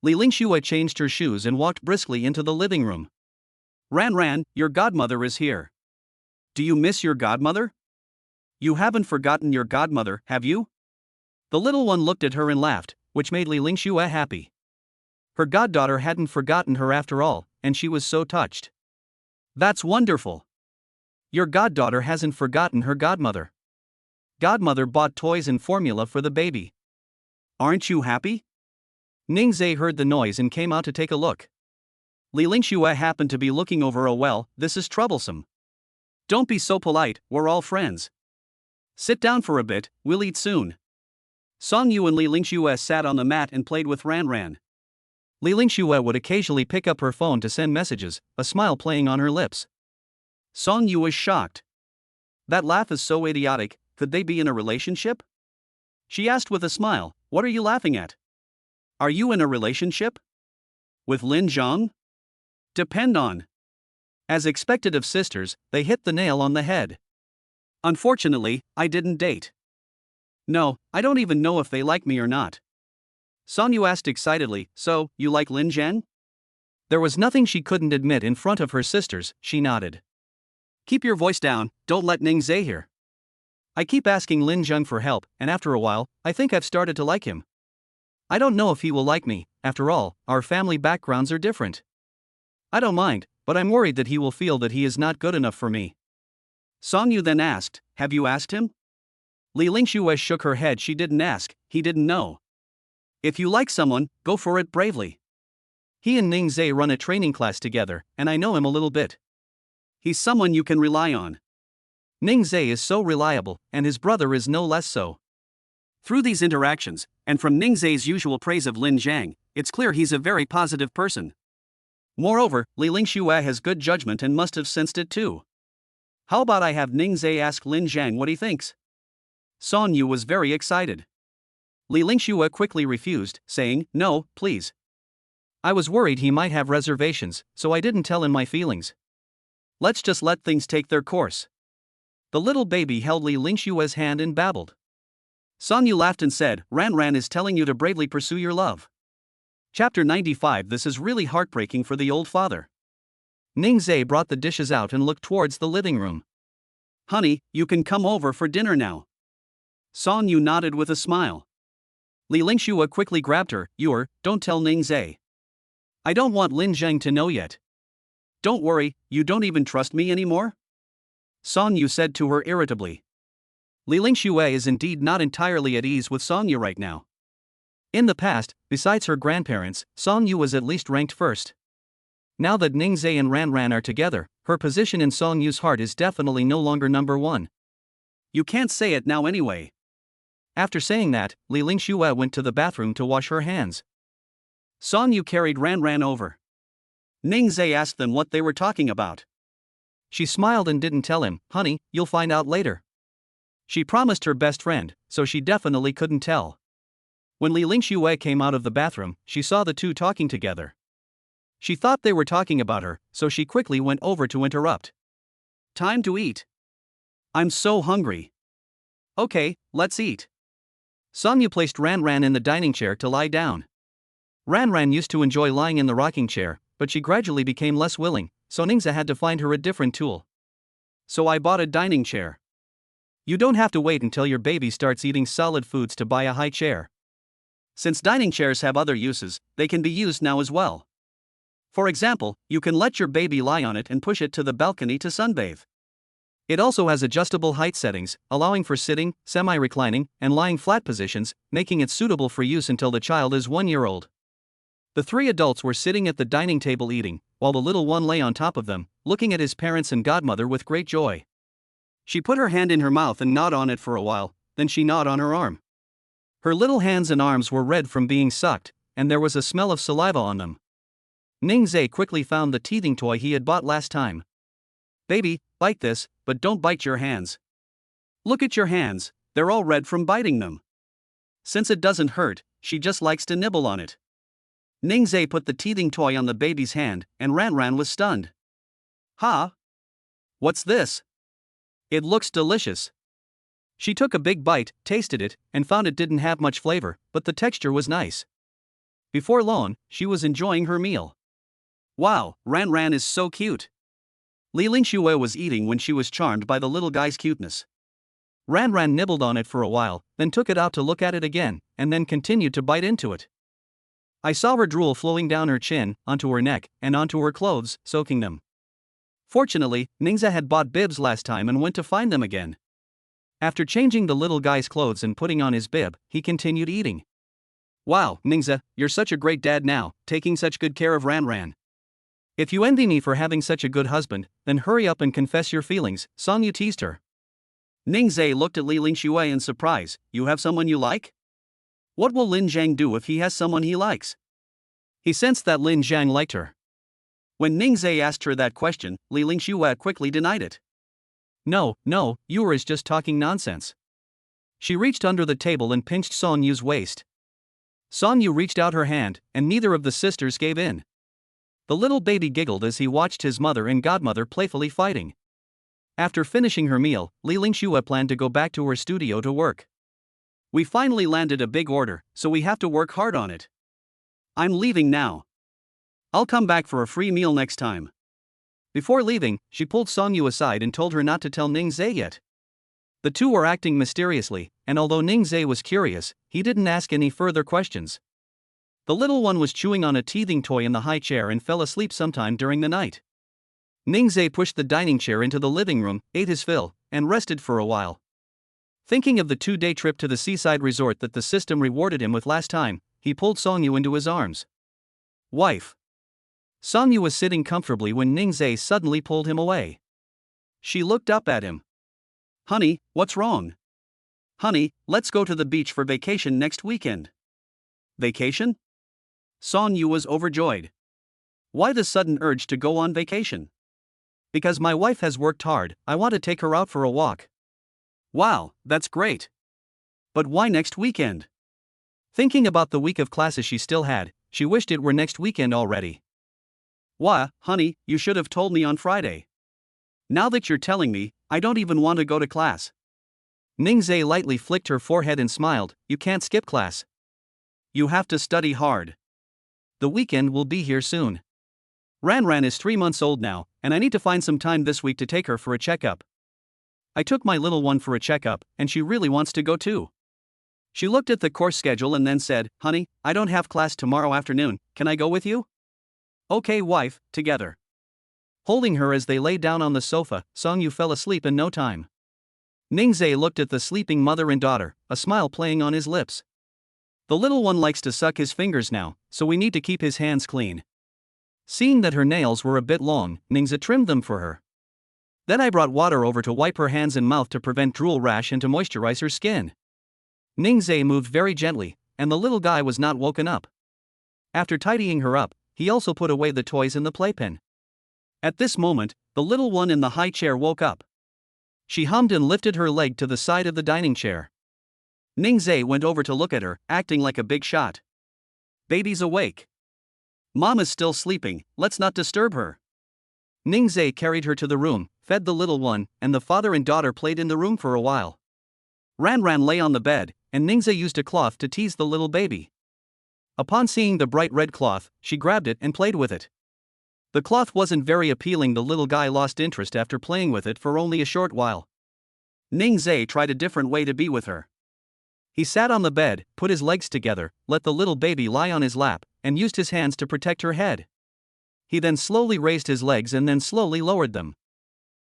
Li Lingxue changed her shoes and walked briskly into the living room. Ran, your godmother is here. Do you miss your godmother? You haven't forgotten your godmother, have you? The little one looked at her and laughed, which made Li Lingxue happy. Her goddaughter hadn't forgotten her after all, and she was so touched. That's wonderful. Your goddaughter hasn't forgotten her godmother. Godmother bought toys and formula for the baby. Aren't you happy? Ningzai heard the noise and came out to take a look. Li Lingxue happened to be looking over a well. This is troublesome. Don't be so polite, we're all friends. Sit down for a bit, we'll eat soon. Song Yu and Li Lingxue sat on the mat and played with Ran. Li Lingxue would occasionally pick up her phone to send messages, a smile playing on her lips. Song Yu was shocked. That laugh is so idiotic, could they be in a relationship? She asked with a smile, what are you laughing at? Are you in a relationship? With Lin Zhang? Depend on. As expected of sisters, they hit the nail on the head. Unfortunately, I didn't date. No, I don't even know if they like me or not. Song Yu asked excitedly, so, you like Lin Zhang? There was nothing she couldn't admit in front of her sisters, she nodded. Keep your voice down, don't let Ningzai hear. I keep asking Lin Zhang for help, and after a while, I think I've started to like him. I don't know if he will like me, after all, our family backgrounds are different. I don't mind, but I'm worried that he will feel that he is not good enough for me. Song Yu then asked, have you asked him? Li Lingxue shook her head. She didn't ask, he didn't know. If you like someone, go for it bravely. He and Ningzai run a training class together, and I know him a little bit. He's someone you can rely on. Ningzai is so reliable, and his brother is no less so. Through these interactions, and from Ningzai's usual praise of Lin Zhang, it's clear he's a very positive person. Moreover, Li Lingxue has good judgment and must have sensed it too. How about I have Ningzai ask Lin Zhang what he thinks? Song Yu was very excited. Li Lingxue quickly refused, saying, no, please. I was worried he might have reservations, so I didn't tell him my feelings. Let's just let things take their course. The little baby held Li Lingxue's hand and babbled. Song Yu laughed and said, Ran is telling you to bravely pursue your love. Chapter 95. This is really heartbreaking for the old father. Ningzai brought the dishes out and looked towards the living room. Honey, you can come over for dinner now. Song Yu nodded with a smile. Li Lingxue quickly grabbed her. Don't tell Ning Zhe. I don't want Lin Zheng to know yet. Don't worry, you don't even trust me anymore? Song Yu said to her irritably. Li Lingxue is indeed not entirely at ease with Song Yu right now. In the past, besides her grandparents, Song Yu was at least ranked first. Now that Ning Zhe and Ran Ran are together, her position in Song Yu's heart is definitely no longer number one. You can't say it now anyway. After saying that, Li Lingxue went to the bathroom to wash her hands. Song Yu carried Ran Ran over. Ning Zhe asked them what they were talking about. She smiled and didn't tell him. Honey, you'll find out later. She promised her best friend, so she definitely couldn't tell. When Li Lingxue came out of the bathroom, she saw the two talking together. She thought they were talking about her, so she quickly went over to interrupt. Time to eat. I'm so hungry. Okay, let's eat. Song Yu placed Ran Ran in the dining chair to lie down. Ran Ran used to enjoy lying in the rocking chair, but she gradually became less willing, so Ningxia had to find her a different tool. So I bought a dining chair. You don't have to wait until your baby starts eating solid foods to buy a high chair. Since dining chairs have other uses, they can be used now as well. For example, you can let your baby lie on it and push it to the balcony to sunbathe. It also has adjustable height settings, allowing for sitting, semi-reclining, and lying flat positions, making it suitable for use until the child is 1 year old. The three adults were sitting at the dining table eating, while the little one lay on top of them, looking at his parents and godmother with great joy. She put her hand in her mouth and gnawed on it for a while, then she gnawed on her arm. Her little hands and arms were red from being sucked, and there was a smell of saliva on them. Ning Zhe quickly found the teething toy he had bought last time. Baby, bite this, but don't bite your hands. Look at your hands, they're all red from biting them. Since it doesn't hurt, she just likes to nibble on it. Ning Zhe put the teething toy on the baby's hand, and Ran Ran was stunned. Ha! What's this? It looks delicious. She took a big bite, tasted it, and found it didn't have much flavor, but the texture was nice. Before long, she was enjoying her meal. Wow, Ran Ran is so cute. Li Lingxue was eating when she was charmed by the little guy's cuteness. Ran Ran nibbled on it for a while, then took it out to look at it again, and then continued to bite into it. I saw her drool flowing down her chin, onto her neck, and onto her clothes, soaking them. Fortunately, Ningxia had bought bibs last time and went to find them again. After changing the little guy's clothes and putting on his bib, he continued eating. Wow, Ningxia, you're such a great dad now, taking such good care of Ran Ran. If you envy me for having such a good husband, then hurry up and confess your feelings, Song Yu teased her. Ning Zhe looked at Li Lingxue in surprise. You have someone you like? What will Lin Zhang do if he has someone he likes? He sensed that Lin Zhang liked her. When Ning Zhe asked her that question, Li Lingxue quickly denied it. No, you is just talking nonsense. She reached under the table and pinched Song Yu's waist. Song Yu reached out her hand, and neither of the sisters gave in. The little baby giggled as he watched his mother and godmother playfully fighting. After finishing her meal, Li Lingxue planned to go back to her studio to work. We finally landed a big order, so we have to work hard on it. I'm leaving now. I'll come back for a free meal next time. Before leaving, she pulled Song Yu aside and told her not to tell Ning Zhe yet. The two were acting mysteriously, and although Ning Zhe was curious, he didn't ask any further questions. The little one was chewing on a teething toy in the high chair and fell asleep sometime during the night. Ning Zhe pushed the dining chair into the living room, ate his fill, and rested for a while. Thinking of the 2-day trip to the seaside resort that the system rewarded him with last time, he pulled Song Yu into his arms. Wife. Song Yu was sitting comfortably when Ning Zhe suddenly pulled him away. She looked up at him. Honey, what's wrong? Honey, let's go to the beach for vacation next weekend. Vacation? Song Yu was overjoyed. Why the sudden urge to go on vacation? Because my wife has worked hard, I want to take her out for a walk. Wow, that's great. But why next weekend? Thinking about the week of classes she still had, she wished it were next weekend already. Why, honey, you should have told me on Friday. Now that you're telling me, I don't even want to go to class. Ning Zhe lightly flicked her forehead and smiled. You can't skip class. You have to study hard. The weekend will be here soon. Ran Ran is 3 months old now, and I need to find some time this week to take her for a checkup. I took my little one for a checkup, and she really wants to go too. She looked at the course schedule and then said, "Honey, I don't have class tomorrow afternoon, can I go with you?" "Okay, wife," together. Holding her as they lay down on the sofa, Songyu fell asleep in no time. Ningzhe looked at the sleeping mother and daughter, a smile playing on his lips. The little one likes to suck his fingers now, so we need to keep his hands clean. Seeing that her nails were a bit long, Ningzhe trimmed them for her. Then I brought water over to wipe her hands and mouth to prevent drool rash and to moisturize her skin. Ningzhe moved very gently, and the little guy was not woken up. After tidying her up, he also put away the toys in the playpen. At this moment, the little one in the high chair woke up. She hummed and lifted her leg to the side of the dining chair. Ningzhe went over to look at her, acting like a big shot. "Baby's awake. Mom is still sleeping, let's not disturb her." Ningzhe carried her to the room, fed the little one, and the father and daughter played in the room for a while. Ranran lay on the bed, and Ningzhe used a cloth to tease the little baby. Upon seeing the bright red cloth, she grabbed it and played with it. The cloth wasn't very appealing. The little guy lost interest after playing with it for only a short while. Ningzhe tried a different way to be with her. He sat on the bed, put his legs together, let the little baby lie on his lap, and used his hands to protect her head. He then slowly raised his legs and then slowly lowered them.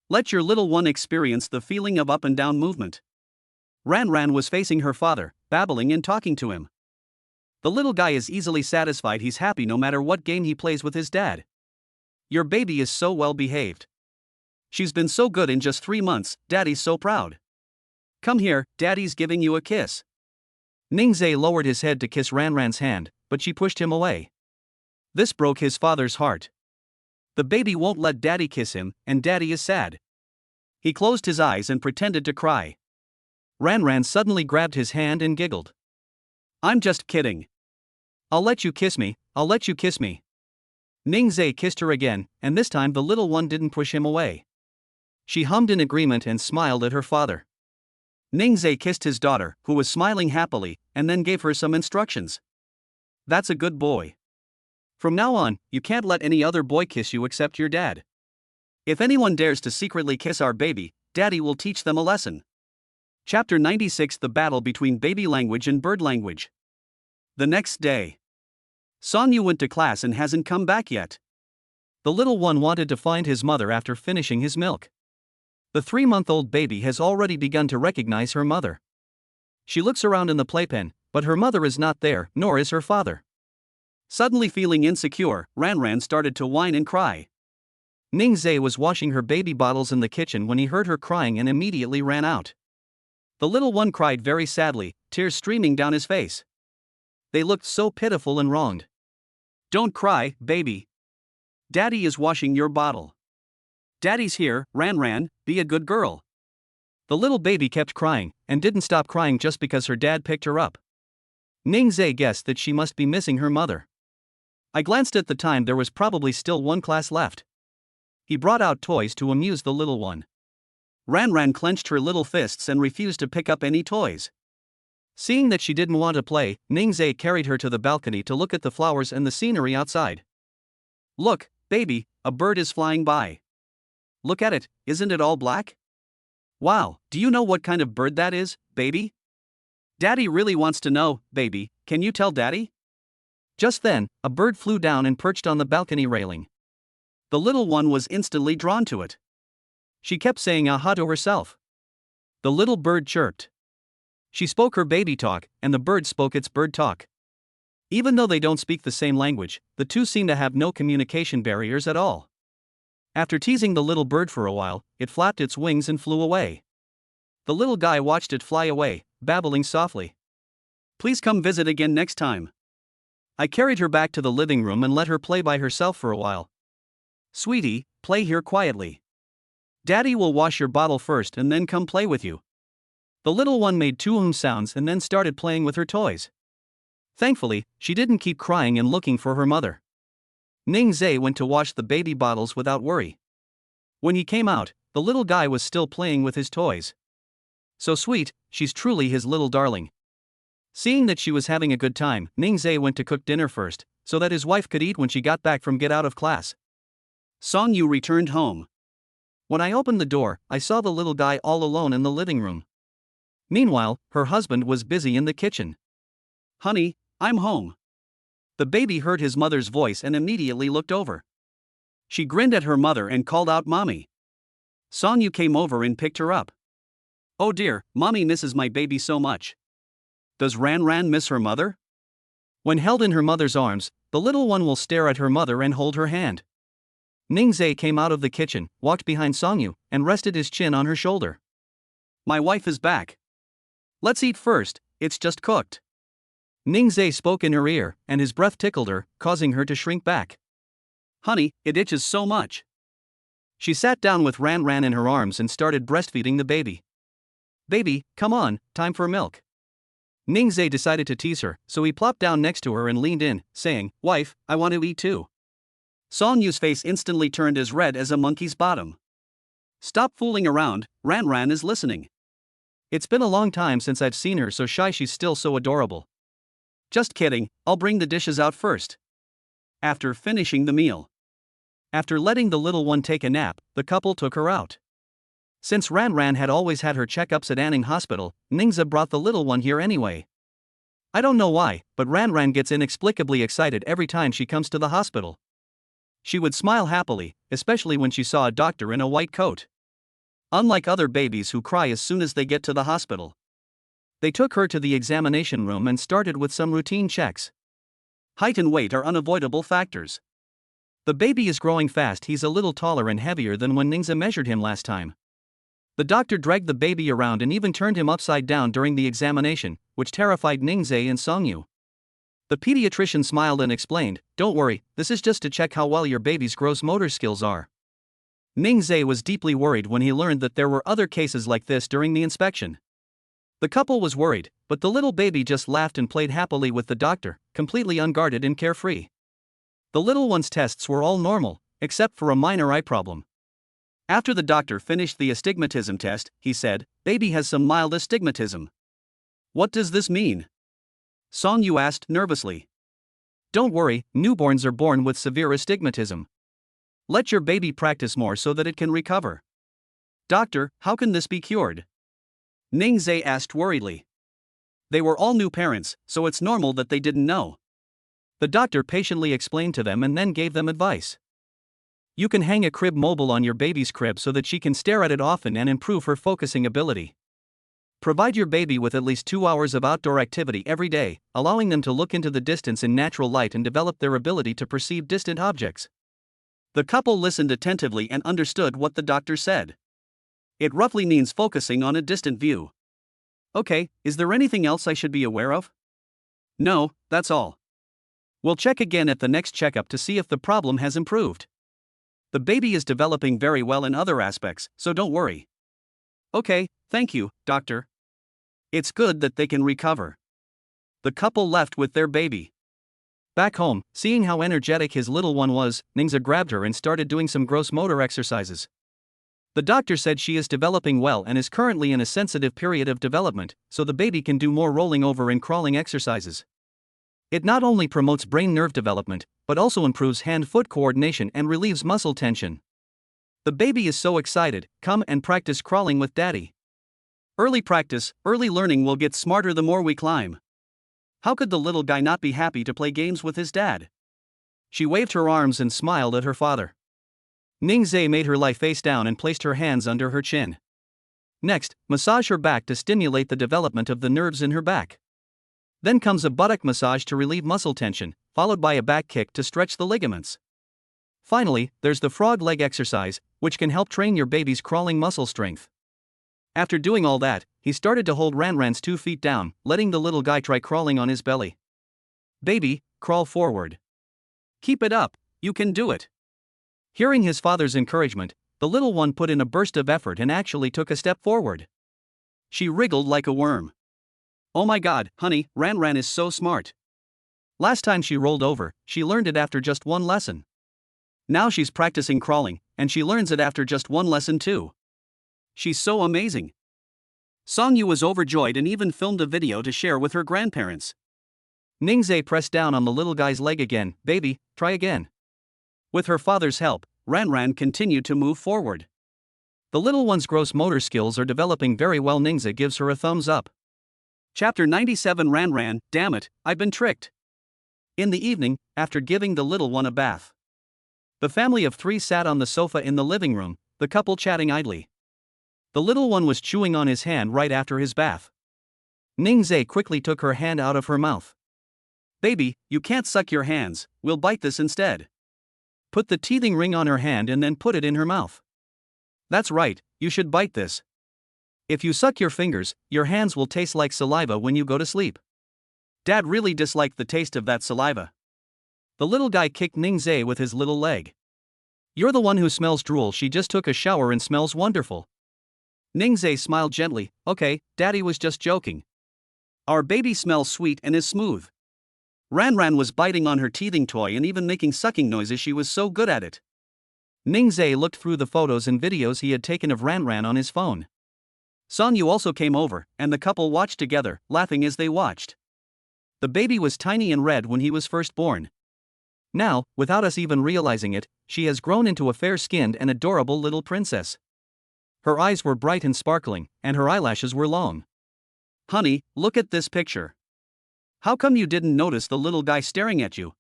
Let your little one experience the feeling of up and down movement. Ranran was facing her father, babbling and talking to him. The little guy is easily satisfied. He's happy no matter what game he plays with his dad. Your baby is so well behaved. She's been so good in just 3 months, daddy's so proud. Come here, daddy's giving you a kiss. Ningzhe lowered his head to kiss Ranran's hand, but she pushed him away. This broke his father's heart. The baby won't let daddy kiss him, and daddy is sad. He closed his eyes and pretended to cry. Ranran suddenly grabbed his hand and giggled. "I'm just kidding. I'll let you kiss me, I'll let you kiss me." Ningzhe kissed her again, and this time the little one didn't push him away. She hummed in agreement and smiled at her father. Ningzhe kissed his daughter, who was smiling happily, and then gave her some instructions. "That's a good boy. From now on, you can't let any other boy kiss you except your dad. If anyone dares to secretly kiss our baby, daddy will teach them a lesson." Chapter 96: The Battle Between Baby Language and Bird Language. The next day. Songyu went to class and hasn't come back yet. The little one wanted to find his mother after finishing his milk. The 3-month-old baby has already begun to recognize her mother. She looks around in the playpen, but her mother is not there, nor is her father. Suddenly feeling insecure, Ranran started to whine and cry. Ningzhe was washing her baby bottles in the kitchen when he heard her crying and immediately ran out. The little one cried very sadly, tears streaming down his face. They looked so pitiful and wronged. "Don't cry, baby. Daddy is washing your bottle. Daddy's here, Ranran, be a good girl." The little baby kept crying, and didn't stop crying just because her dad picked her up. Ningzhe guessed that she must be missing her mother. I glanced at the time. There was probably still 1 class left. He brought out toys to amuse the little one. Ranran clenched her little fists and refused to pick up any toys. Seeing that she didn't want to play, Ningzhe carried her to the balcony to look at the flowers and the scenery outside. "Look, baby, a bird is flying by. Look at it, isn't it all black? Wow, do you know what kind of bird that is, baby? Daddy really wants to know, baby, can you tell daddy?" Just then, a bird flew down and perched on the balcony railing. The little one was instantly drawn to it. She kept saying aha to herself. The little bird chirped. She spoke her baby talk, and the bird spoke its bird talk. Even though they don't speak the same language, the two seem to have no communication barriers at all. After teasing the little bird for a while, it flapped its wings and flew away. The little guy watched it fly away, babbling softly. "Please come visit again next time." I carried her back to the living room and let her play by herself for a while. "Sweetie, play here quietly. Daddy will wash your bottle first and then come play with you." The little one made 2 sounds and then started playing with her toys. Thankfully, she didn't keep crying and looking for her mother. Ningzhe went to wash the baby bottles without worry. When he came out, the little guy was still playing with his toys. So sweet, she's truly his little darling. Seeing that she was having a good time, Ningzhe went to cook dinner first, so that his wife could eat when she got back from get out of class. Songyu returned home. When I opened the door, I saw the little guy all alone in the living room. Meanwhile, her husband was busy in the kitchen. Honey, I'm home. The baby heard his mother's voice and immediately looked over. She grinned at her mother and called out Mommy. Songyu came over and picked her up. Oh dear, Mommy misses my baby so much. Does Ran Ran miss her mother? When held in her mother's arms, the little one will stare at her mother and hold her hand. Ningzhe came out of the kitchen, walked behind Songyu, and rested his chin on her shoulder. My wife is back. Let's eat first, it's just cooked. Ningzhe spoke in her ear, and his breath tickled her, causing her to shrink back. Honey, it itches so much. She sat down with Ran Ran in her arms and started breastfeeding the baby. Baby, come on, time for milk. Ningzhe decided to tease her, so he plopped down next to her and leaned in, saying, Wife, I want to eat too. Songyu's face instantly turned as red as a monkey's bottom. Stop fooling around, Ran Ran is listening. It's been a long time since I've seen her so shy she's still so adorable. Just kidding, I'll bring the dishes out first. After finishing the meal. After letting the little one take a nap, the couple took her out. Since Ran Ran had always had her checkups at Anning Hospital, Ningzhe brought the little one here anyway. I don't know why, but Ran Ran gets inexplicably excited every time she comes to the hospital. She would smile happily, especially when she saw a doctor in a white coat. Unlike other babies who cry as soon as they get to the hospital. They took her to the examination room and started with some routine checks. Height and weight are unavoidable factors. The baby is growing fast, he's a little taller and heavier than when Ningzhe measured him last time. The doctor dragged the baby around and even turned him upside down during the examination, which terrified Ningzhe and Songyu. The pediatrician smiled and explained, Don't worry, this is just to check how well your baby's gross motor skills are. Ningzhe was deeply worried when he learned that there were other cases like this during the inspection. The couple was worried, but the little baby just laughed and played happily with the doctor, completely unguarded and carefree. The little one's tests were all normal, except for a minor eye problem. After the doctor finished the astigmatism test, he said, Baby has some mild astigmatism. What does this mean? Songyu asked nervously. Don't worry, newborns are born with severe astigmatism. Let your baby practice more so that it can recover. Doctor, how can this be cured? Ningzhe asked worriedly. They were all new parents, so it's normal that they didn't know. The doctor patiently explained to them and then gave them advice. You can hang a crib mobile on your baby's crib so that she can stare at it often and improve her focusing ability. Provide your baby with at least 2 hours of outdoor activity every day, allowing them to look into the distance in natural light and develop their ability to perceive distant objects. The couple listened attentively and understood what the doctor said. It roughly means focusing on a distant view. Okay, is there anything else I should be aware of? No, that's all. We'll check again at the next checkup to see if the problem has improved. The baby is developing very well in other aspects, so don't worry. Okay, thank you, doctor. It's good that they can recover. The couple left with their baby. Back home, seeing how energetic his little one was, Ningzhe grabbed her and started doing some gross motor exercises. The doctor said she is developing well and is currently in a sensitive period of development, so the baby can do more rolling over and crawling exercises. It not only promotes brain nerve development, but also improves hand-foot coordination and relieves muscle tension. The baby is so excited, come and practice crawling with daddy. Early practice, early learning will get smarter the more we climb. How could the little guy not be happy to play games with his dad? She waved her arms and smiled at her father. Ningzhe made her lie face down and placed her hands under her chin. Next, massage her back to stimulate the development of the nerves in her back. Then comes a buttock massage to relieve muscle tension, followed by a back kick to stretch the ligaments. Finally, there's the frog leg exercise, which can help train your baby's crawling muscle strength. After doing all that, he started to hold Ranran's 2 feet down, letting the little guy try crawling on his belly. Baby, crawl forward. Keep it up, you can do it. Hearing his father's encouragement, the little one put in a burst of effort and actually took a step forward. She wriggled like a worm. Oh my god, honey, Ran is so smart. Last time she rolled over, she learned it after just 1 lesson. Now she's practicing crawling, and she learns it after just 1 lesson too. She's so amazing. Songyu was overjoyed and even filmed a video to share with her grandparents. Ningzhe pressed down on the little guy's leg again. Baby, try again. With her father's help, Ran continued to move forward. The little one's gross motor skills are developing very well. Ningze gives her a thumbs up. Chapter 97 Ran, damn it, I've been tricked. In the evening, after giving the little one a bath, the family of 3 sat on the sofa in the living room, the couple chatting idly. The little one was chewing on his hand right after his bath. Ningze quickly took her hand out of her mouth. Baby, you can't suck your hands, we'll bite this instead. Put the teething ring on her hand and then put it in her mouth. That's right, you should bite this. If you suck your fingers, your hands will taste like saliva when you go to sleep. Dad really disliked the taste of that saliva. The little guy kicked Ningze with his little leg. You're the one who smells drool. She just took a shower and smells wonderful. Ningze smiled gently. Okay, Daddy was just joking. Our baby smells sweet and is smooth. Ran was biting on her teething toy and even making sucking noises. She was so good at it. Ningze looked through the photos and videos he had taken of Ran on his phone. Songyu also came over, and the couple watched together, laughing as they watched. The baby was tiny and red when he was first born. Now, without us even realizing it, she has grown into a fair-skinned and adorable little princess. Her eyes were bright and sparkling, and her eyelashes were long. Honey, look at this picture. How come you didn't notice the little guy staring at you?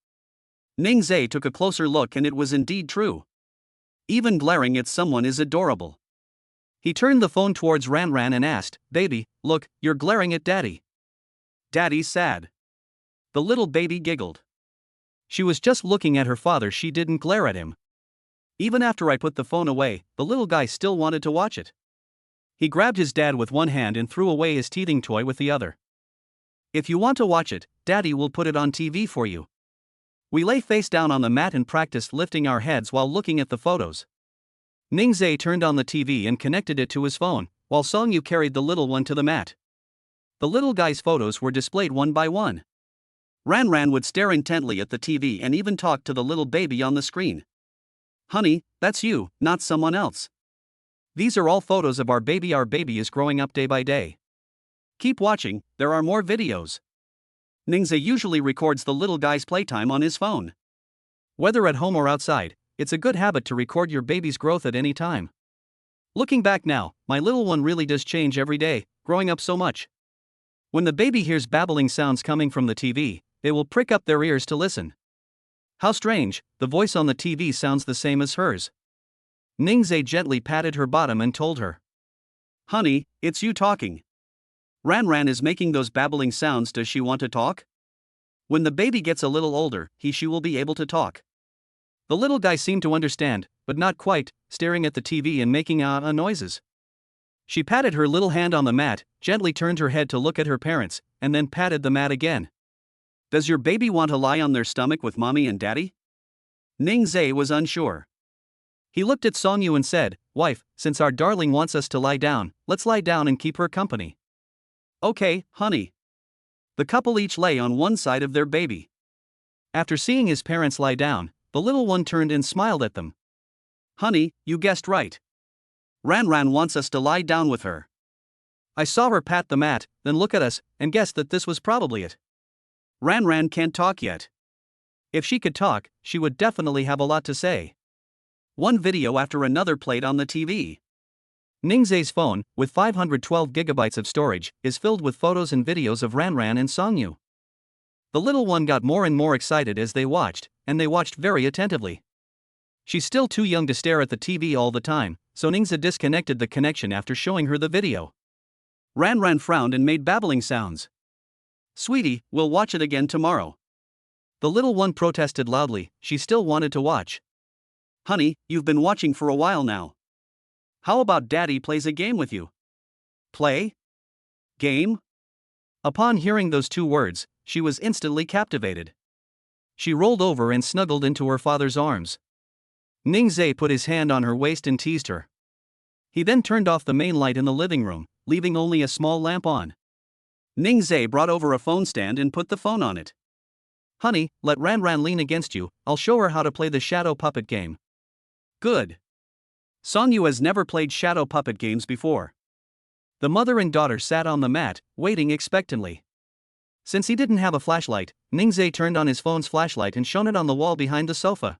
Ningze took a closer look and it was indeed true. Even glaring at someone is adorable. He turned the phone towards Ran and asked, Baby, look, you're glaring at Daddy. Daddy's sad. The little baby giggled. She was just looking at her father, she didn't glare at him. Even after I put the phone away, the little guy still wanted to watch it. He grabbed his dad with one hand and threw away his teething toy with the other. If you want to watch it, Daddy will put it on TV for you. We lay face down on the mat and practiced lifting our heads while looking at the photos. Ningze turned on the TV and connected it to his phone, while Songyu carried the little one to the mat. The little guy's photos were displayed one by one. Ran would stare intently at the TV and even talk to the little baby on the screen. Honey, that's you, not someone else. These are all photos of our baby. Our baby is growing up day by day. Keep watching, there are more videos. Ningze usually records the little guy's playtime on his phone. Whether at home or outside, it's a good habit to record your baby's growth at any time. Looking back now, my little one really does change every day, growing up so much. When the baby hears babbling sounds coming from the TV, they will prick up their ears to listen. How strange, the voice on the TV sounds the same as hers. Ningze gently patted her bottom and told her. Honey, it's you talking. Ran is making those babbling sounds. Does she want to talk? When the baby gets a little older, she will be able to talk. The little guy seemed to understand, but not quite, staring at the TV and making noises. She patted her little hand on the mat, gently turned her head to look at her parents, and then patted the mat again. Does your baby want to lie on their stomach with mommy and daddy? Ningze was unsure. He looked at Songyu and said, Wife, since our darling wants us to lie down, let's lie down and keep her company. Okay, honey. The couple each lay on one side of their baby. After seeing his parents lie down, the little one turned and smiled at them. Honey, you guessed right. Ran wants us to lie down with her. I saw her pat the mat, then look at us, and guessed that this was probably it. Ran can't talk yet. If she could talk, she would definitely have a lot to say. One video after another played on the TV. Ningze's phone, with 512 gigabytes of storage, is filled with photos and videos of Ran and Songyu. The little one got more and more excited as they watched, and they watched very attentively. She's still too young to stare at the TV all the time, so Ningze disconnected the connection after showing her the video. Ran frowned and made babbling sounds. Sweetie, we'll watch it again tomorrow. The little one protested loudly, she still wanted to watch. Honey, you've been watching for a while now. How about Daddy plays a game with you? Play? Game? Upon hearing those two words, she was instantly captivated. She rolled over and snuggled into her father's arms. Ningze put his hand on her waist and teased her. He then turned off the main light in the living room, leaving only a small lamp on. Ningze brought over a phone stand and put the phone on it. Honey, let Ran lean against you, I'll show her how to play the shadow puppet game. Good. Songyu has never played shadow puppet games before. The mother and daughter sat on the mat, waiting expectantly. Since he didn't have a flashlight, Ningze turned on his phone's flashlight and shone it on the wall behind the sofa.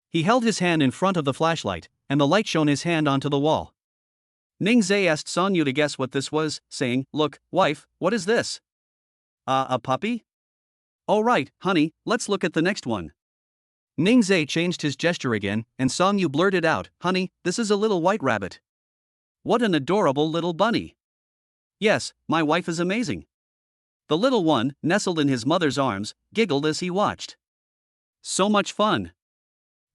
He held his hand in front of the flashlight, and the light shone his hand onto the wall. Ningzai asked Song Yu to guess what this was, saying, "Look, wife, what is this? A puppy? Oh right, honey, let's look at the next one." Ningzai changed his gesture again, and Song Yu blurted out, "Honey, this is a little white rabbit. What an adorable little bunny. Yes, my wife is amazing." The little one, nestled in his mother's arms, giggled as he watched. "So much fun."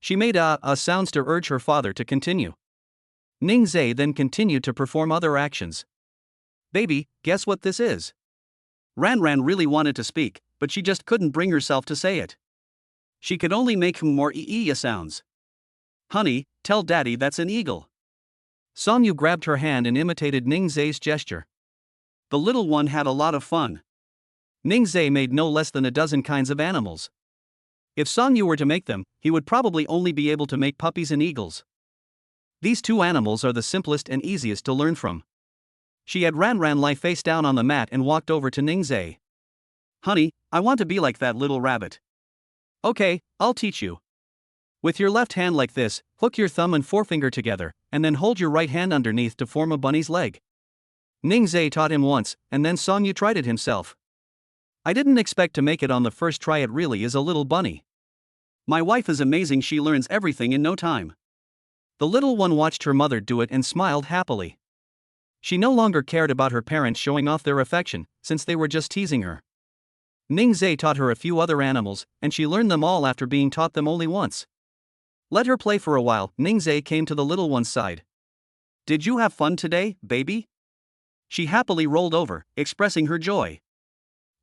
She made sounds to urge her father to continue. Ningzai then continued to perform other actions. "Baby, guess what this is?" Ran really wanted to speak, but she just couldn't bring herself to say it. She could only make more ee sounds. "Honey, tell daddy that's an eagle." Song Yu grabbed her hand and imitated Ningzai's gesture. The little one had a lot of fun. Ningzai made no less than a dozen kinds of animals. If Song Yu were to make them, he would probably only be able to make puppies and eagles. These two animals are the simplest and easiest to learn from. She had Ran lie face down on the mat and walked over to Ningzai. "Honey, I want to be like that little rabbit." "Okay, I'll teach you. With your left hand like this, hook your thumb and forefinger together, and then hold your right hand underneath to form a bunny's leg." Ningzai taught him once, and then Song Yu tried it himself. "I didn't expect to make it on the first try. It really is a little bunny. My wife is amazing, she learns everything in no time." The little one watched her mother do it and smiled happily. She no longer cared about her parents showing off their affection, since they were just teasing her. Ningzai taught her a few other animals, and she learned them all after being taught them only once. Let her play for a while. Ningzai came to the little one's side. "Did you have fun today, baby?" She happily rolled over, expressing her joy.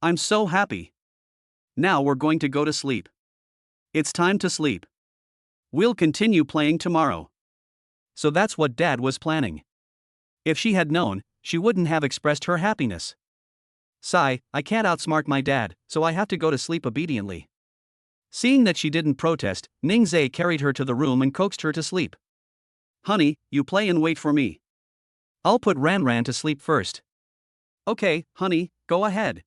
"I'm so happy. Now we're going to go to sleep. It's time to sleep. We'll continue playing tomorrow." So that's what Dad was planning. If she had known, she wouldn't have expressed her happiness. "Sigh, I can't outsmart my dad, so I have to go to sleep obediently." Seeing that she didn't protest, Ningzai carried her to the room and coaxed her to sleep. "Honey, you play and wait for me. I'll put Ran to sleep first." "Okay, honey, go ahead.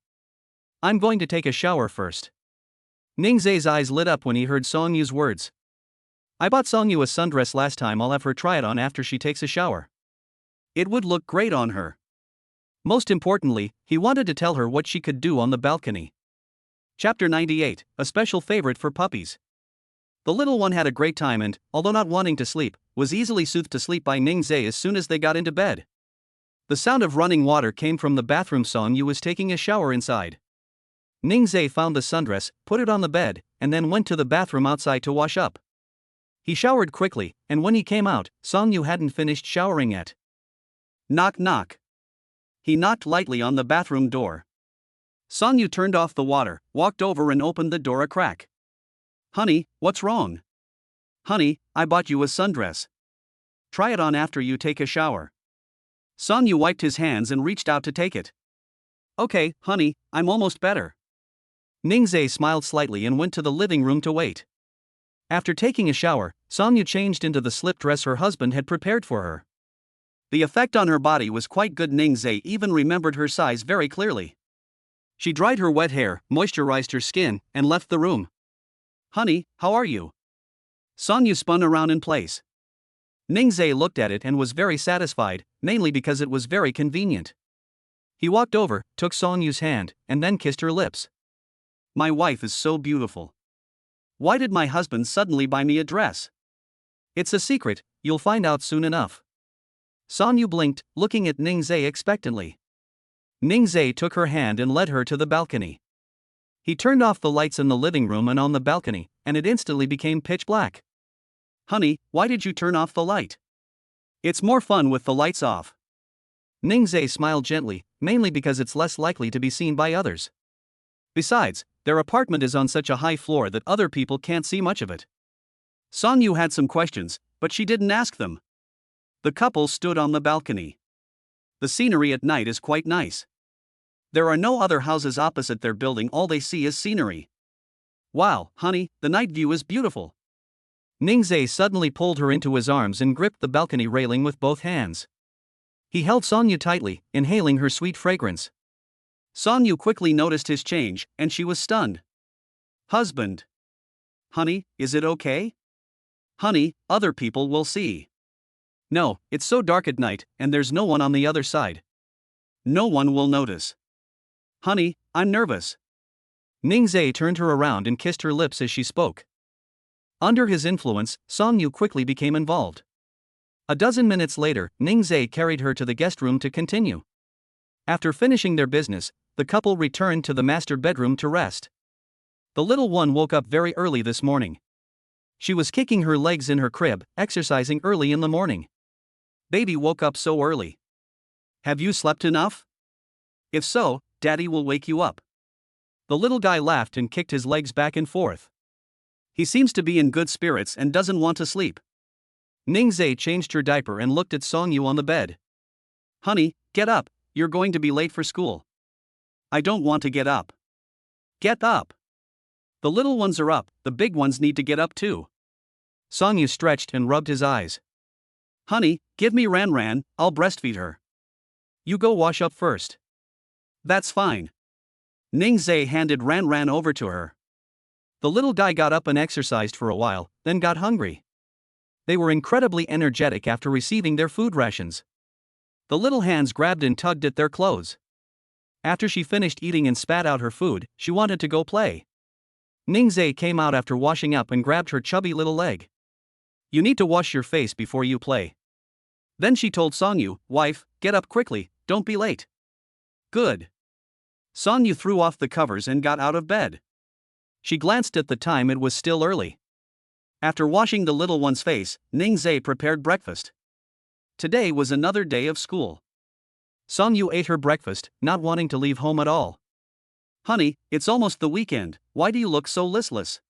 I'm going to take a shower first." Ningzai's eyes lit up when he heard Song Yu's words. "I bought Song Yu a sundress last time. I'll have her try it on after she takes a shower. It would look great on her." Most importantly, he wanted to tell her what she could do on the balcony. Chapter 98, a special favorite for puppies. The little one had a great time and, although not wanting to sleep, was easily soothed to sleep by Ningzai as soon as they got into bed. The sound of running water came from the bathroom. Song Yu was taking a shower inside. Ningzai found the sundress, put it on the bed, and then went to the bathroom outside to wash up. He showered quickly, and when he came out, Song Yu hadn't finished showering yet. Knock knock. He knocked lightly on the bathroom door. Song Yu turned off the water, walked over and opened the door a crack. "Honey, what's wrong?" "Honey, I bought you a sundress. Try it on after you take a shower." Song Yu wiped his hands and reached out to take it. "Okay, honey, I'm almost better." Ningzai smiled slightly and went to the living room to wait. After taking a shower, Song Yu changed into the slip dress her husband had prepared for her. The effect on her body was quite good. Ningzai even remembered her size very clearly. She dried her wet hair, moisturized her skin, and left the room. "Honey, how are you?" Song Yu spun around in place. Ningzai looked at it and was very satisfied, mainly because it was very convenient. He walked over, took Song Yu's hand, and then kissed her lips. "My wife is so beautiful. Why did my husband suddenly buy me a dress?" "It's a secret, you'll find out soon enough." Song Yu blinked, looking at Ningzai expectantly. Ningzai took her hand and led her to the balcony. He turned off the lights in the living room and on the balcony, and it instantly became pitch black. "Honey, why did you turn off the light?" "It's more fun with the lights off." Ningzai smiled gently, mainly because it's less likely to be seen by others. Besides, their apartment is on such a high floor that other people can't see much of it. Song Yu had some questions, but she didn't ask them. The couple stood on the balcony. The scenery at night is quite nice. There are no other houses opposite their building, all they see is scenery. "Wow, honey, the night view is beautiful." Ningzai suddenly pulled her into his arms and gripped the balcony railing with both hands. He held Song Yu tightly, inhaling her sweet fragrance. Song Yu quickly noticed his change, and she was stunned. "Husband. Honey, is it okay?" "Honey, other people will see." No, it's so dark at night, and there's no one on the other side. No one will notice. Honey, I'm nervous. Ningzai turned her around and kissed her lips as she spoke. Under his influence, Songyu quickly became involved. A dozen minutes later, Ningzai carried her to the guest room to continue. After finishing their business, the couple returned to the master bedroom to rest. The little one woke up very early this morning. She was kicking her legs in her crib, exercising early in the morning. Baby woke up so early. Have you slept enough? If so, Daddy will wake you up. The little guy laughed and kicked his legs back and forth. He seems to be in good spirits and doesn't want to sleep. Ningzai changed her diaper and looked at Songyu on the bed. Honey, get up, you're going to be late for school. I don't want to get up. Get up. The little ones are up, the big ones need to get up too. Songyu stretched and rubbed his eyes. Honey, give me Ran, I'll breastfeed her. You go wash up first. That's fine. Ningzai handed Ran over to her. The little guy got up and exercised for a while, then got hungry. They were incredibly energetic after receiving their food rations. The little hands grabbed and tugged at their clothes. After she finished eating and spat out her food, she wanted to go play. Ningzai came out after washing up and grabbed her chubby little leg. You need to wash your face before you play. Then she told Songyu, wife, get up quickly, don't be late. Good. Songyu threw off the covers and got out of bed. She glanced at the time, it was still early. After washing the little one's face, Ningzai prepared breakfast. Today was another day of school. Songyu ate her breakfast, not wanting to leave home at all. Honey, it's almost the weekend, why do you look so listless?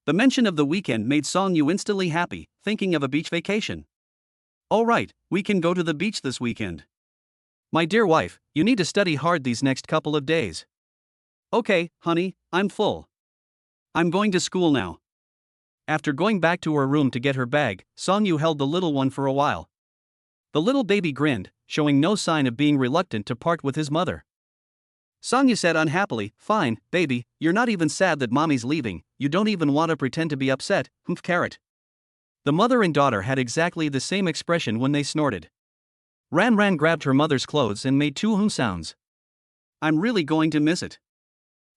The mention of the weekend made Songyu instantly happy, thinking of a beach vacation. All right, we can go to the beach this weekend. My dear wife, you need to study hard these next couple of days. Okay, honey, I'm full. I'm going to school now. After going back to her room to get her bag, Songyu held the little one for a while. The little baby grinned, showing no sign of being reluctant to part with his mother. Songyu said unhappily, fine, baby, you're not even sad that mommy's leaving, you don't even want to pretend to be upset, humph carrot. The mother and daughter had exactly the same expression when they snorted. Ran grabbed her mother's clothes and made two sounds. I'm really going to miss it.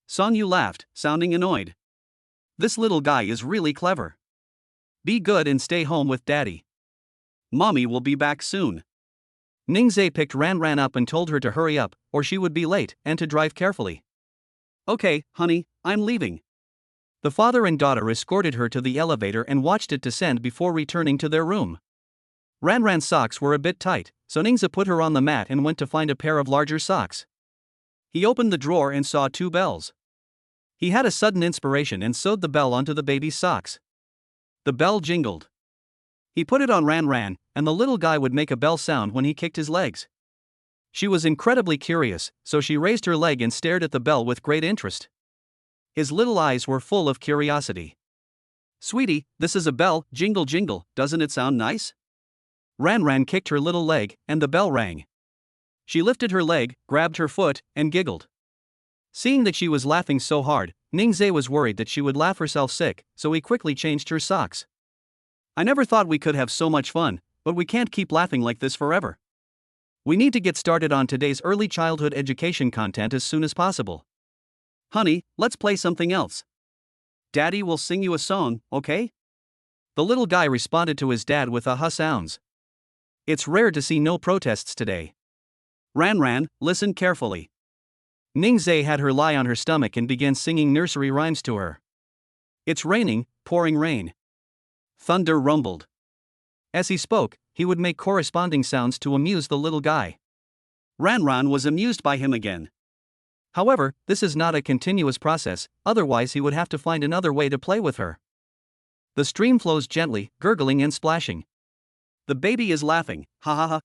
Songyu laughed, sounding annoyed. This little guy is really clever. Be good and stay home with daddy. Mommy will be back soon. Ningzai picked Ran up and told her to hurry up, or she would be late, and to drive carefully. Okay, honey, I'm leaving. The father and daughter escorted her to the elevator and watched it descend before returning to their room. Ran's socks were a bit tight, so Ningzai put her on the mat and went to find a pair of larger socks. He opened the drawer and saw two bells. He had a sudden inspiration and sewed the bell onto the baby's socks. The bell jingled. He put it on Ran, and the little guy would make a bell sound when he kicked his legs. She was incredibly curious, so she raised her leg and stared at the bell with great interest. His little eyes were full of curiosity. Sweetie, this is a bell, jingle jingle, doesn't it sound nice? Ran kicked her little leg, and the bell rang. She lifted her leg, grabbed her foot, and giggled. Seeing that she was laughing so hard, Ningzai was worried that she would laugh herself sick, so he quickly changed her socks. I never thought we could have so much fun, but we can't keep laughing like this forever. We need to get started on today's early childhood education content as soon as possible. Honey, let's play something else. Daddy will sing you a song, okay? The little guy responded to his dad with aha sounds. It's rare to see no protests today. Ran, listen carefully. Ningzai had her lie on her stomach and began singing nursery rhymes to her. It's raining, pouring rain. Thunder rumbled. As he spoke, he would make corresponding sounds to amuse the little guy. Ran was amused by him again. However, this is not a continuous process, otherwise he would have to find another way to play with her. The stream flows gently, gurgling and splashing. The baby is laughing, ha ha ha.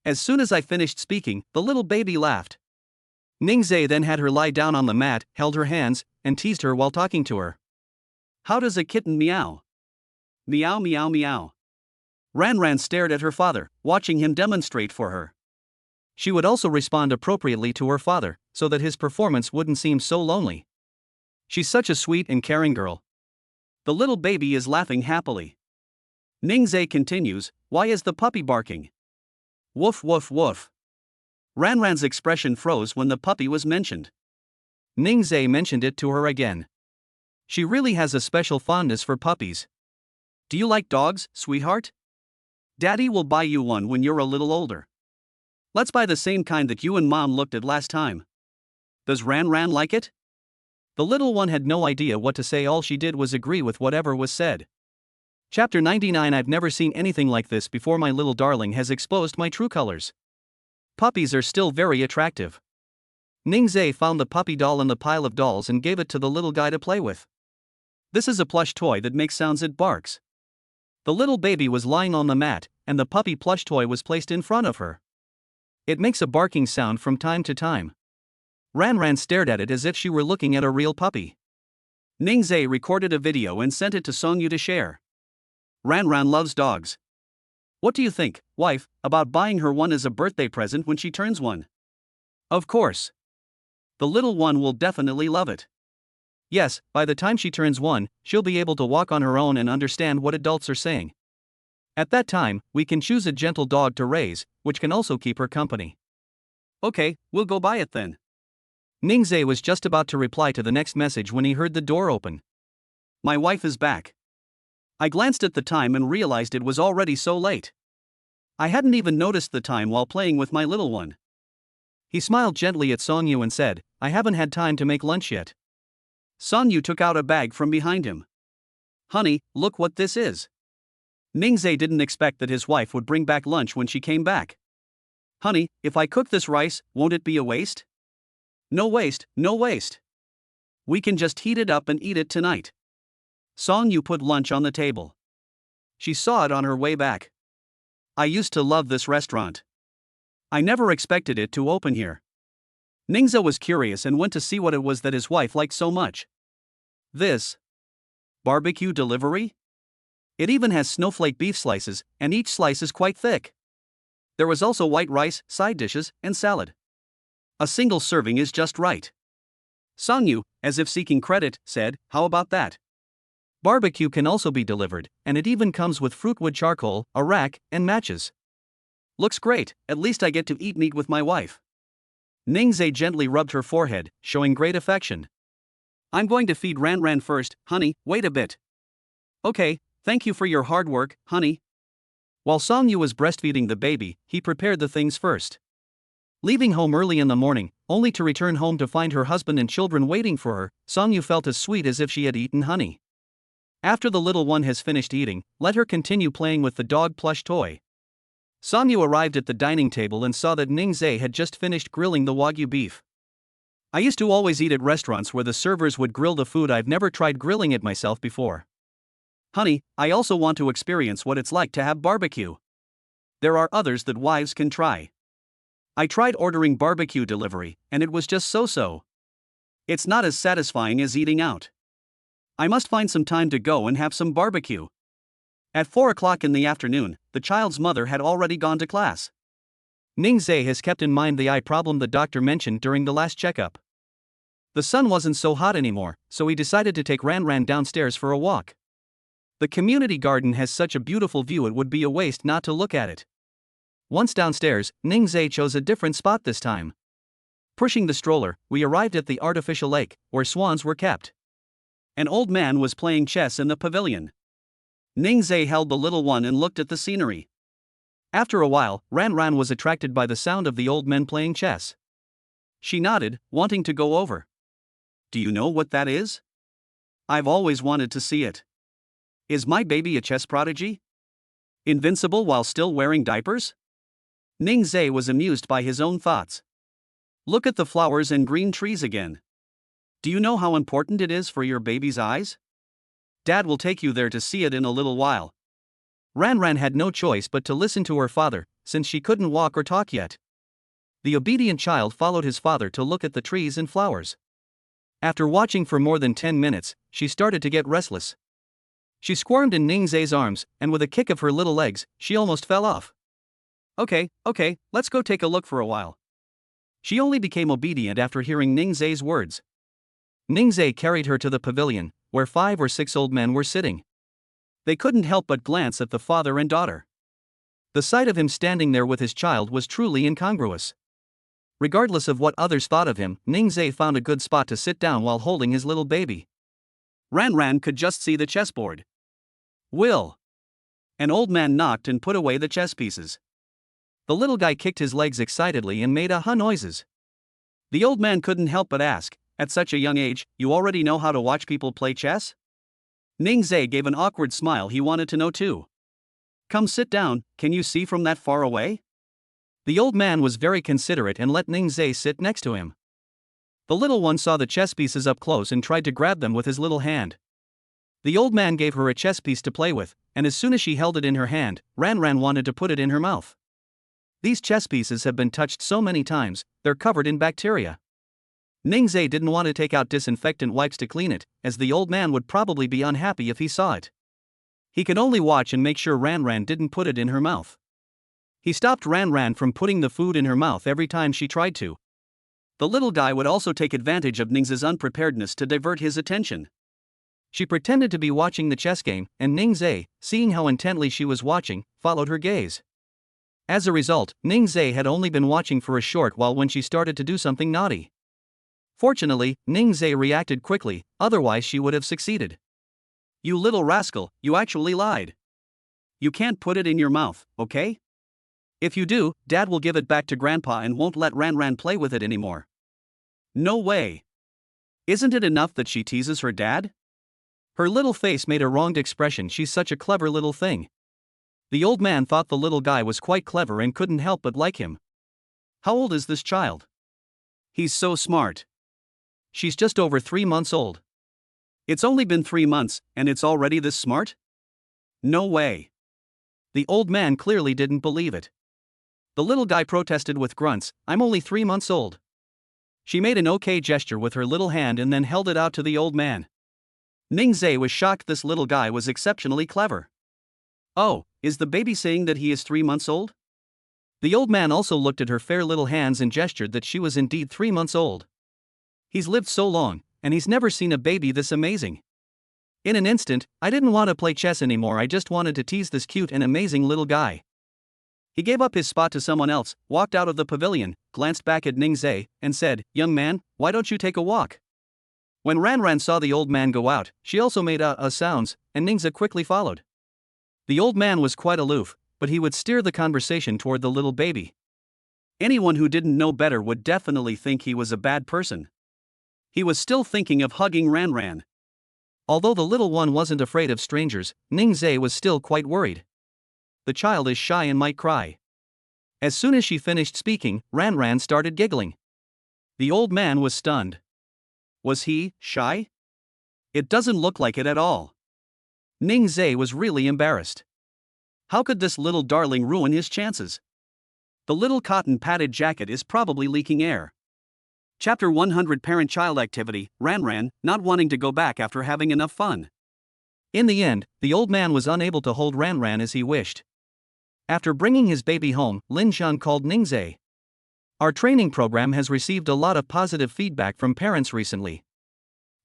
As soon as I finished speaking, the little baby laughed. Ningzai then had her lie down on the mat, held her hands, and teased her while talking to her. How does a kitten meow? Meow meow meow. Ran stared at her father, watching him demonstrate for her. She would also respond appropriately to her father, so that his performance wouldn't seem so lonely. She's such a sweet and caring girl. The little baby is laughing happily. Ningzai continues, "Why is the puppy barking? Woof woof woof." Ranran's expression froze when the puppy was mentioned. Ningzai mentioned it to her again. She really has a special fondness for puppies. "Do you like dogs, sweetheart? Daddy will buy you one when you're a little older. Let's buy the same kind that you and Mom looked at last time. Does Ranran like it?" The little one had no idea what to say. All she did was agree with whatever was said. Chapter 99. I've never seen anything like this before. My little darling has exposed my true colors. Puppies are still very attractive. Ningzai found the puppy doll in the pile of dolls and gave it to the little guy to play with. This is a plush toy that makes sounds. It barks. The little baby was lying on the mat, and the puppy plush toy was placed in front of her. It makes a barking sound from time to time. Ranran stared at it as if she were looking at a real puppy. Ningzai recorded a video and sent it to Songyu to share. Ranran loves dogs. What do you think, wife, about buying her one as a birthday present when she turns one? Of course. The little one will definitely love it. Yes, by the time she turns one, she'll be able to walk on her own and understand what adults are saying. At that time, we can choose a gentle dog to raise, which can also keep her company. Okay, we'll go buy it then. Ningzai was just about to reply to the next message when he heard the door open. My wife is back. I glanced at the time and realized it was already so late. I hadn't even noticed the time while playing with my little one. He smiled gently at Songyu and said, "I haven't had time to make lunch yet." Songyu took out a bag from behind him. "Honey, look what this is." Ningzai didn't expect that his wife would bring back lunch when she came back. "Honey, if I cook this rice, won't it be a waste?" No waste, no waste. We can just heat it up and eat it tonight." Songyu put lunch on the table. She saw it on her way back. "I used to love this restaurant. I never expected it to open here." Ningzai was curious and went to see what it was that his wife liked so much. This barbecue delivery? It even has snowflake beef slices, and each slice is quite thick. There was also white rice, side dishes, and salad. A single serving is just right. Songyu, as if seeking credit, said, "How about that? Barbecue can also be delivered, and it even comes with fruitwood charcoal, a rack, and matches. Looks great, at least I get to eat meat with my wife." Ningzai gently rubbed her forehead, showing great affection. "I'm going to feed Ranran first, honey, wait a bit." "Okay, thank you for your hard work, honey." While Songyu was breastfeeding the baby, he prepared the things first. Leaving home early in the morning, only to return home to find her husband and children waiting for her, Songyu felt as sweet as if she had eaten honey. After the little one has finished eating, let her continue playing with the dog plush toy. Songyu arrived at the dining table and saw that Ningzai had just finished grilling the Wagyu beef. "I used to always eat at restaurants where the servers would grill the food. I've never tried grilling it myself before. Honey, I also want to experience what it's like to have barbecue. There are others that wives can try. I tried ordering barbecue delivery, and it was just so-so. It's not as satisfying as eating out. I must find some time to go and have some barbecue." At 4 o'clock in the afternoon, the child's mother had already gone to class. Ningzai has kept in mind the eye problem the doctor mentioned during the last checkup. The sun wasn't so hot anymore, so he decided to take Ranran downstairs for a walk. The community garden has such a beautiful view it would be a waste not to look at it. Once downstairs, Ningzai chose a different spot this time. Pushing the stroller, we arrived at the artificial lake, where swans were kept. An old man was playing chess in the pavilion. Ningzai held the little one and looked at the scenery. After a while, Ranran was attracted by the sound of the old men playing chess. She nodded, wanting to go over. "Do you know what that is? I've always wanted to see it. Is my baby a chess prodigy? Invincible while still wearing diapers?" Ningzai was amused by his own thoughts. "Look at the flowers and green trees again. Do you know how important it is for your baby's eyes? Dad will take you there to see it in a little while." Ranran had no choice but to listen to her father, since she couldn't walk or talk yet. The obedient child followed his father to look at the trees and flowers. After watching for more than 10 minutes, she started to get restless. She squirmed in Ningzai's arms, and with a kick of her little legs, she almost fell off. Okay, let's go take a look for a while." She only became obedient after hearing Ningzai's words. Ningzai carried her to the pavilion, where 5 or 6 old men were sitting. They couldn't help but glance at the father and daughter. The sight of him standing there with his child was truly incongruous. Regardless of what others thought of him, Ningzhe found a good spot to sit down while holding his little baby. Ran could just see the chessboard. Will. An old man knocked and put away the chess pieces. The little guy kicked his legs excitedly and made aha noises. The old man couldn't help but ask, "At such a young age, you already know how to watch people play chess?" Ningzhe gave an awkward smile. He wanted to know too. "Come sit down, can you see from that far away?" The old man was very considerate and let Ningzhe sit next to him. The little one saw the chess pieces up close and tried to grab them with his little hand. The old man gave her a chess piece to play with, and as soon as she held it in her hand, Ran wanted to put it in her mouth. These chess pieces have been touched so many times, they're covered in bacteria. Ningzhe didn't want to take out disinfectant wipes to clean it, as the old man would probably be unhappy if he saw it. He could only watch and make sure Ran didn't put it in her mouth. He stopped Ran from putting the food in her mouth every time she tried to. The little guy would also take advantage of Ningzhe's unpreparedness to divert his attention. She pretended to be watching the chess game, and Ningzhe, seeing how intently she was watching, followed her gaze. As a result, Ningzhe had only been watching for a short while when she started to do something naughty. Fortunately, Ningzhe reacted quickly, otherwise she would have succeeded. "You little rascal, you actually lied. You can't put it in your mouth, okay? If you do, Dad will give it back to Grandpa and won't let Ran play with it anymore." "No way. Isn't it enough that she teases her dad?" Her little face made a wronged expression. "She's such a clever little thing." The old man thought the little guy was quite clever and couldn't help but like him. "How old is this child?" "He's so smart." "She's just over 3 months old." "It's only been 3 months, and it's already this smart?" "No way." The old man clearly didn't believe it. The little guy protested with grunts, "I'm only 3 months old." She made an okay gesture with her little hand and then held it out to the old man. Ningzhe was shocked. This little guy was exceptionally clever. "Oh, is the baby saying that he is 3 months old?" The old man also looked at her fair little hands and gestured that she was indeed 3 months old. "He's lived so long, and he's never seen a baby this amazing." In an instant, I didn't want to play chess anymore. I just wanted to tease this cute and amazing little guy. He gave up his spot to someone else, walked out of the pavilion, glanced back at Ningzhe, and said, "Young man, why don't you take a walk?" When Ran saw the old man go out, she also made sounds, and Ningzhe quickly followed. The old man was quite aloof, but he would steer the conversation toward the little baby. Anyone who didn't know better would definitely think he was a bad person. He was still thinking of hugging Ran. Although the little one wasn't afraid of strangers, Ningzhe was still quite worried. The child is shy and might cry. As soon as she finished speaking, Ran started giggling. The old man was stunned. Was he shy? It doesn't look like it at all. Ningzhe was really embarrassed. How could this little darling ruin his chances? The little cotton padded jacket is probably leaking air. Chapter 100 Parent-Child Activity, Ran, not wanting to go back after having enough fun. In the end, the old man was unable to hold Ran as he wished. After bringing his baby home, Lin Xiang called Ningzhe. "Our training program has received a lot of positive feedback from parents recently.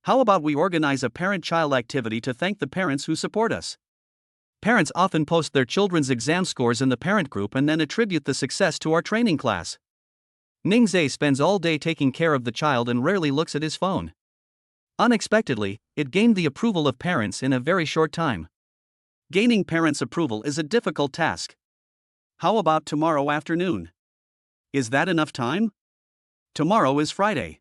How about we organize a parent-child activity to thank the parents who support us? Parents often post their children's exam scores in the parent group and then attribute the success to our training class. Ningzhe spends all day taking care of the child and rarely looks at his phone. Unexpectedly, it gained the approval of parents in a very short time. Gaining parents' approval is a difficult task. How about tomorrow afternoon? Is that enough time? Tomorrow is Friday.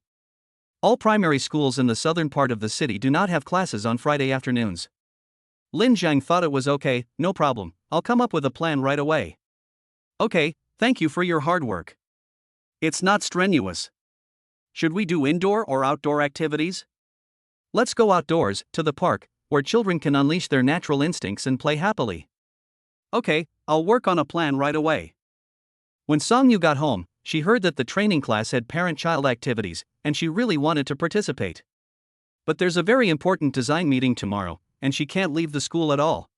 All primary schools in the southern part of the city do not have classes on Friday afternoons. Lin Xiang thought it was okay, no problem, I'll come up with a plan right away. Okay, thank you for your hard work. It's not strenuous. Should we do indoor or outdoor activities? Let's go outdoors, to the park, where children can unleash their natural instincts and play happily. Okay, I'll work on a plan right away. When Songyu got home, she heard that the training class had parent-child activities, and she really wanted to participate. But there's a very important design meeting tomorrow, and she can't leave the school at all.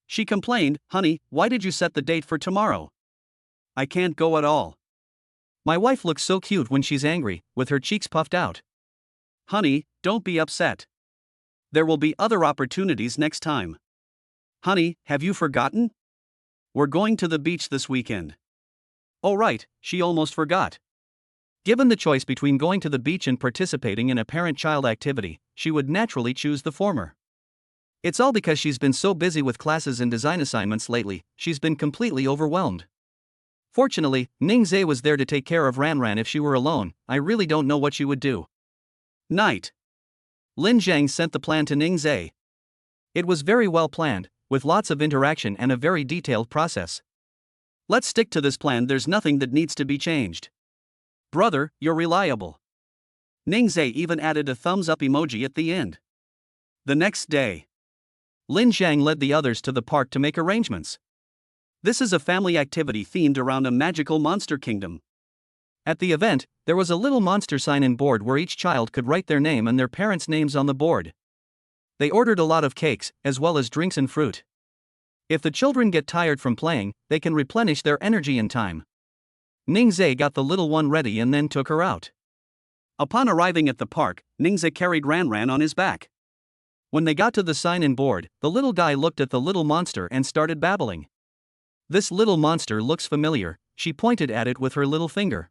She complained, "Honey, why did you set the date for tomorrow? I can't go at all. My wife looks so cute when she's angry, with her cheeks puffed out." "Honey, don't be upset. There will be other opportunities next time. Honey, have you forgotten? We're going to the beach this weekend. Oh right, she almost forgot. Given the choice between going to the beach and participating in a parent-child activity, she would naturally choose the former. It's all because she's been so busy with classes and design assignments lately, she's been completely overwhelmed. Fortunately, Ningzhe was there to take care of Ranran. If she were alone, I really don't know what she would do. Night. Lin Zhang sent the plan to Ningzhe. It was very well planned, with lots of interaction and a very detailed process. Let's stick to this plan, there's nothing that needs to be changed. Brother, you're reliable. Ningzhe even added a thumbs up emoji at the end. The next day, Lin Zhang led the others to the park to make arrangements. This is a family activity themed around a magical monster kingdom. At the event, there was a little monster sign-in board where each child could write their name and their parents' names on the board. They ordered a lot of cakes, as well as drinks and fruit. If the children get tired from playing, they can replenish their energy in time. Ningzhe got the little one ready and then took her out. Upon arriving at the park, Ningzhe carried Ranran on his back. When they got to the sign-in board, the little guy looked at the little monster and started babbling. This little monster looks familiar, she pointed at it with her little finger.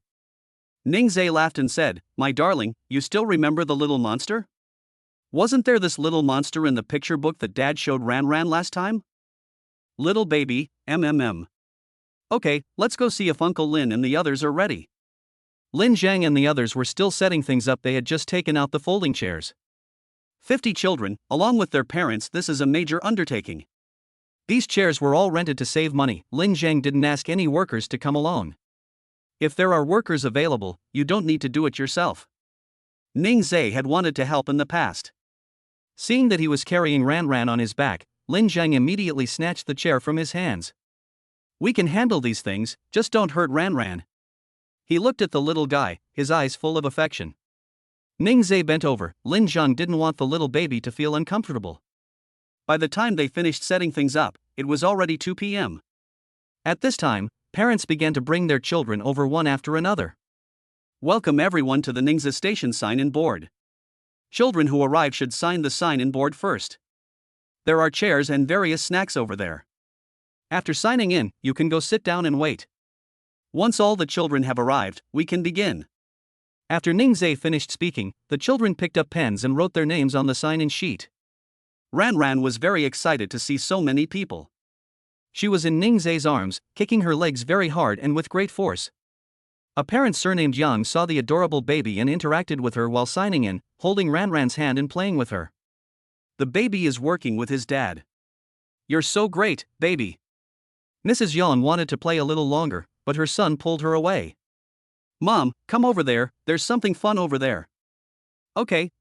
Ningzhe laughed and said, "My darling, you still remember the little monster? Wasn't there this little monster in the picture book that Dad showed Ranran last time? Little baby, MMM. Okay, let's go see if Uncle Lin and the others are ready." Lin Zhang and the others were still setting things up. They had just taken out the folding chairs. 50 children, along with their parents, this is a major undertaking. These chairs were all rented to save money. Lin Zhang didn't ask any workers to come along. If there are workers available, you don't need to do it yourself. Ningzhe had wanted to help in the past. Seeing that he was carrying Ranran on his back, Lin Zhang immediately snatched the chair from his hands. "We can handle these things, just don't hurt Ranran." He looked at the little guy, his eyes full of affection. Ningzhe bent over. Lin Zhang didn't want the little baby to feel uncomfortable. By the time they finished setting things up, it was already 2 p.m. At this time, parents began to bring their children over one after another. Welcome everyone to the Ningzhe Station sign-in board. Children who arrive should sign the sign-in board first. There are chairs and various snacks over there. After signing in, you can go sit down and wait. Once all the children have arrived, we can begin. After Ningzhe finished speaking, the children picked up pens and wrote their names on the sign-in sheet. Ranran was very excited to see so many people. She was in Ningzhe's arms, kicking her legs very hard and with great force. A parent surnamed Yang saw the adorable baby and interacted with her while signing in, holding Ranran's hand and playing with her. The baby is working with his dad. "You're so great, baby." Mrs. Yan wanted to play a little longer, but her son pulled her away. "Mom, come over there, there's something fun over there." Okay,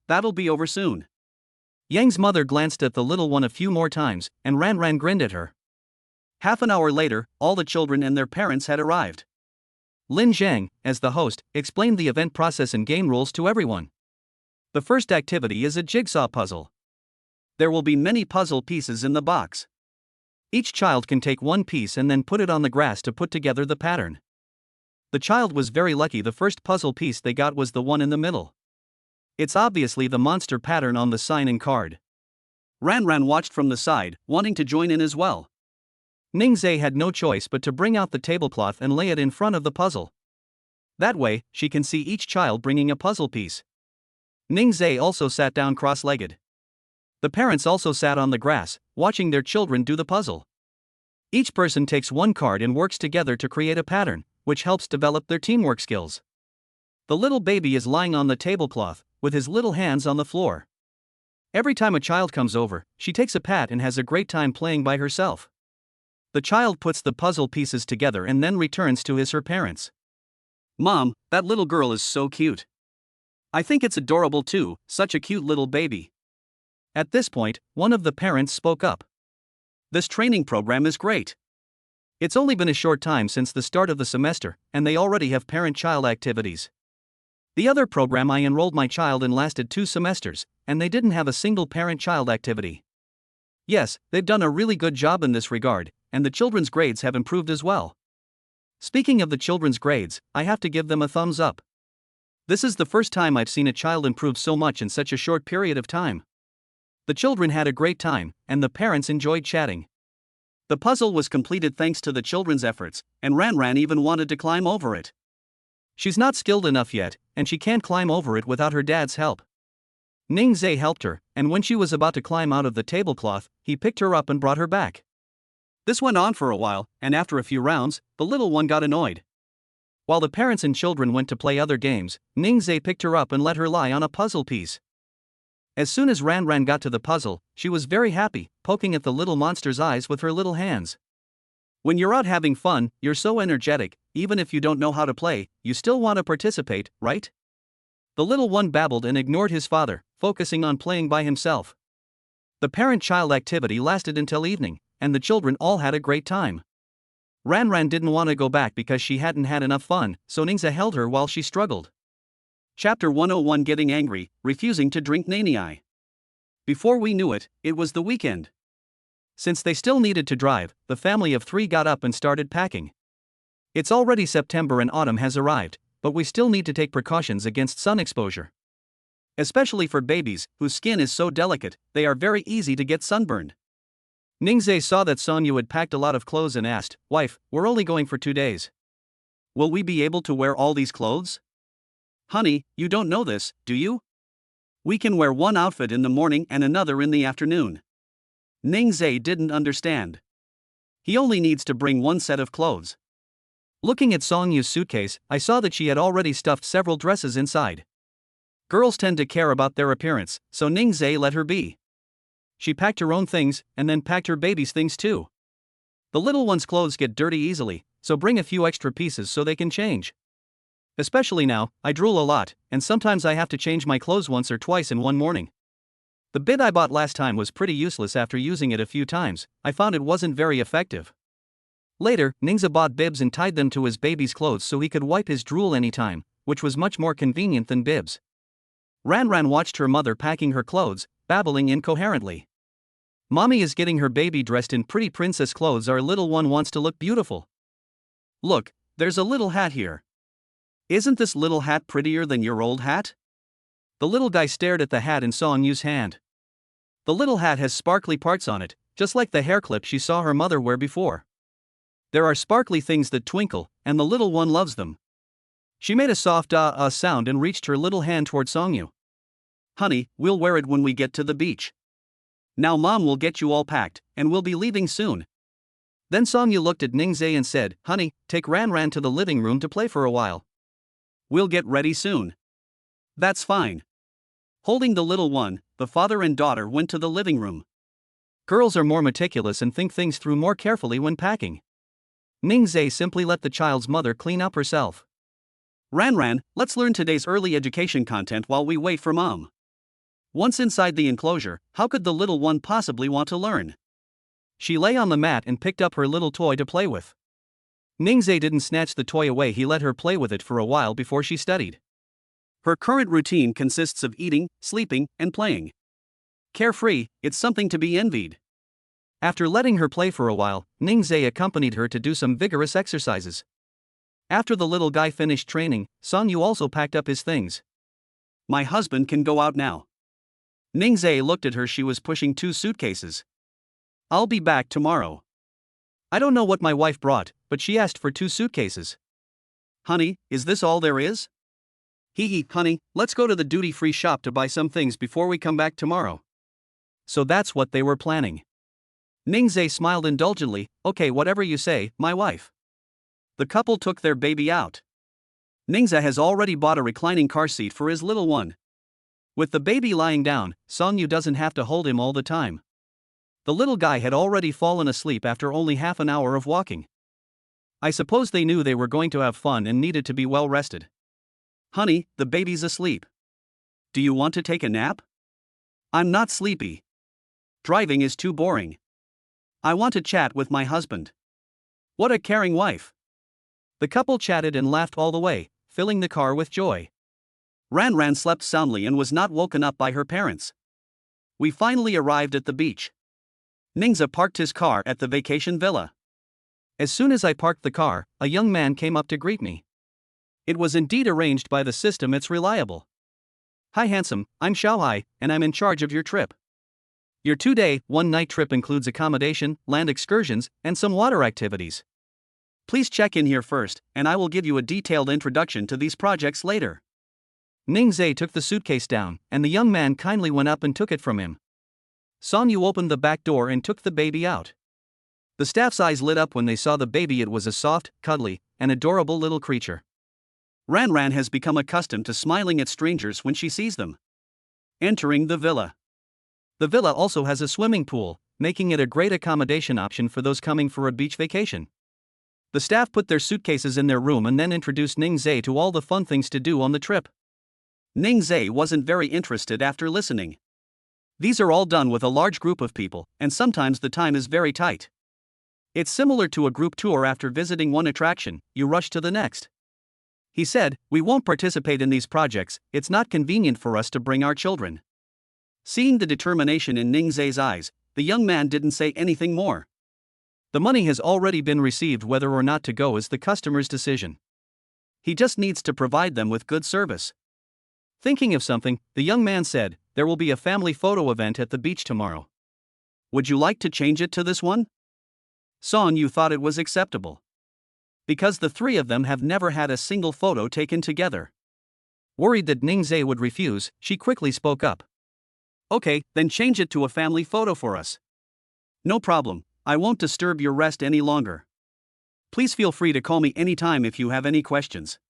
that'll be over soon." Yang's mother glanced at the little one a few more times, and Ranran grinned at her. Half an hour later, all the children and their parents had arrived. Lin Zhang, as the host, explained the event process and game rules to everyone. The first activity is a jigsaw puzzle. There will be many puzzle pieces in the box. Each child can take one piece and then put it on the grass to put together the pattern. The child was very lucky. The first puzzle piece they got was the one in the middle. It's obviously the monster pattern on the sign-in card. Ranran watched from the side, wanting to join in as well. Ningzhe had no choice but to bring out the tablecloth and lay it in front of the puzzle. That way, she can see each child bringing a puzzle piece. Ningzhe also sat down cross-legged. The parents also sat on the grass, watching their children do the puzzle. Each person takes one card and works together to create a pattern, which helps develop their teamwork skills. The little baby is lying on the tablecloth, with his little hands on the floor. Every time a child comes over, she takes a pat and has a great time playing by herself. The child puts the puzzle pieces together and then returns to her parents. "Mom, that little girl is so cute. I think it's adorable too, such a cute little baby." At this point, one of the parents spoke up. "This training program is great. It's only been a short time since the start of the semester, and they already have parent-child activities. The other program I enrolled my child in lasted 2 semesters, and they didn't have a single parent-child activity. Yes, they've done a really good job in this regard, and the children's grades have improved as well. Speaking of the children's grades, I have to give them a thumbs up. This is the first time I've seen a child improve so much in such a short period of time. The children had a great time, and the parents enjoyed chatting. The puzzle was completed thanks to the children's efforts, and Ran even wanted to climb over it. She's not skilled enough yet, and she can't climb over it without her dad's help. Ningzai helped her, and when she was about to climb out of the tablecloth, he picked her up and brought her back. This went on for a while, and after a few rounds, the little one got annoyed. While the parents and children went to play other games, Ningzai picked her up and let her lie on a puzzle piece. As soon as Ran got to the puzzle, she was very happy, poking at the little monster's eyes with her little hands. When you're out having fun, you're so energetic, even if you don't know how to play, you still want to participate, right? The little one babbled and ignored his father, focusing on playing by himself. The parent-child activity lasted until evening, and the children all had a great time. Ran didn't want to go back because she hadn't had enough fun, so Ningzai held her while she struggled. Chapter 101: Getting Angry, Refusing to Drink Nani. Before we knew it, it was the weekend. Since they still needed to drive, the family of 3 got up and started packing. It's already September and autumn has arrived, but we still need to take precautions against sun exposure. Especially for babies, whose skin is so delicate, they are very easy to get sunburned. Ningzai saw that Songyu had packed a lot of clothes and asked, "Wife, we're only going for 2 days. Will we be able to wear all these clothes?" "Honey, you don't know this, do you? We can wear one outfit in the morning and another in the afternoon." Ningzai didn't understand. He only needs to bring one set of clothes. Looking at Songyu's suitcase, I saw that she had already stuffed several dresses inside. Girls tend to care about their appearance, so Ningzai let her be. She packed her own things, and then packed her baby's things too. The little one's clothes get dirty easily, so bring a few extra pieces so they can change. Especially now, I drool a lot, and sometimes I have to change my clothes once or twice in one morning. The bib I bought last time was pretty useless after using it a few times. I found it wasn't very effective. Later, Ningzai bought bibs and tied them to his baby's clothes so he could wipe his drool anytime, which was much more convenient than bibs. Ran watched her mother packing her clothes, babbling incoherently. "Mommy is getting her baby dressed in pretty princess clothes. Our little one wants to look beautiful. Look, there's a little hat here. Isn't this little hat prettier than your old hat?" The little guy stared at the hat in Songyu's hand. The little hat has sparkly parts on it, just like the hair clip she saw her mother wear before. There are sparkly things that twinkle, and the little one loves them. She made a soft sound and reached her little hand toward Songyu. "Honey, we'll wear it when we get to the beach. Now Mom will get you all packed, and we'll be leaving soon." Then Songyu looked at Ningzai and said, "Honey, take Ran to the living room to play for a while. We'll get ready soon." "That's fine." Holding the little one, the father and daughter went to the living room. Girls are more meticulous and think things through more carefully when packing. Ningzai simply let the child's mother clean up herself. Ran, let's learn today's early education content while we wait for Mom." Once inside the enclosure, how could the little one possibly want to learn? She lay on the mat and picked up her little toy to play with. Ningzai didn't snatch the toy away. He let her play with it for a while before she studied. Her current routine consists of eating, sleeping, and playing. Carefree, it's something to be envied. After letting her play for a while, Ningzai accompanied her to do some vigorous exercises. After the little guy finished training, Songyu also packed up his things. "My husband can go out now." Ningzai looked at her. She was pushing 2 suitcases. "I'll be back tomorrow." I don't know what my wife brought, but she asked for 2 suitcases. "Honey, is this all there is?" Honey, let's go to the duty-free shop to buy some things before we come back tomorrow." So that's what they were planning. Ningzai smiled indulgently. "Okay, whatever you say, my wife." The couple took their baby out. Ningzai has already bought a reclining car seat for his little one. With the baby lying down, Songyu doesn't have to hold him all the time. The little guy had already fallen asleep after only half an hour of walking. I suppose they knew they were going to have fun and needed to be well rested. "Honey, the baby's asleep. Do you want to take a nap?" "I'm not sleepy. Driving is too boring. I want to chat with my husband." What a caring wife. The couple chatted and laughed all the way, filling the car with joy. Ran slept soundly and was not woken up by her parents. We finally arrived at the beach. Ningzai parked his car at the vacation villa. As soon as I parked the car, a young man came up to greet me. It was indeed arranged by the system. It's reliable. "Hi handsome, I'm Xiaohai, and I'm in charge of your trip. Your 2-day, 1-night trip includes accommodation, land excursions, and some water activities. Please check in here first, and I will give you a detailed introduction to these projects later. Ningzhe took the suitcase down, and the young man kindly went up and took it from him. Song Yu opened the back door and took the baby out. The staff's eyes lit up when they saw the baby. It was a soft, cuddly, and adorable little creature. Ran has become accustomed to smiling at strangers when she sees them. Entering the villa. The villa also has a swimming pool, making it a great accommodation option for those coming for a beach vacation. The staff put their suitcases in their room and then introduced Ningzhe to all the fun things to do on the trip. Ningzhe wasn't very interested after listening. These are all done with a large group of people, and sometimes the time is very tight. It's similar to a group tour. After visiting one attraction, you rush to the next. He said, "We won't participate in these projects, it's not convenient for us to bring our children." Seeing the determination in Ningzhe's eyes, the young man didn't say anything more. The money has already been received. Whether or not to go is the customer's decision. He just needs to provide them with good service. Thinking of something, the young man said, "There will be a family photo event at the beach tomorrow. Would you like to change it to this one?" Song Yu thought it was acceptable. Because the three of them have never had a single photo taken together. Worried that Ningzhe would refuse, she quickly spoke up. "Okay, then change it to a family photo for us." "No problem, I won't disturb your rest any longer. Please feel free to call me anytime if you have any questions."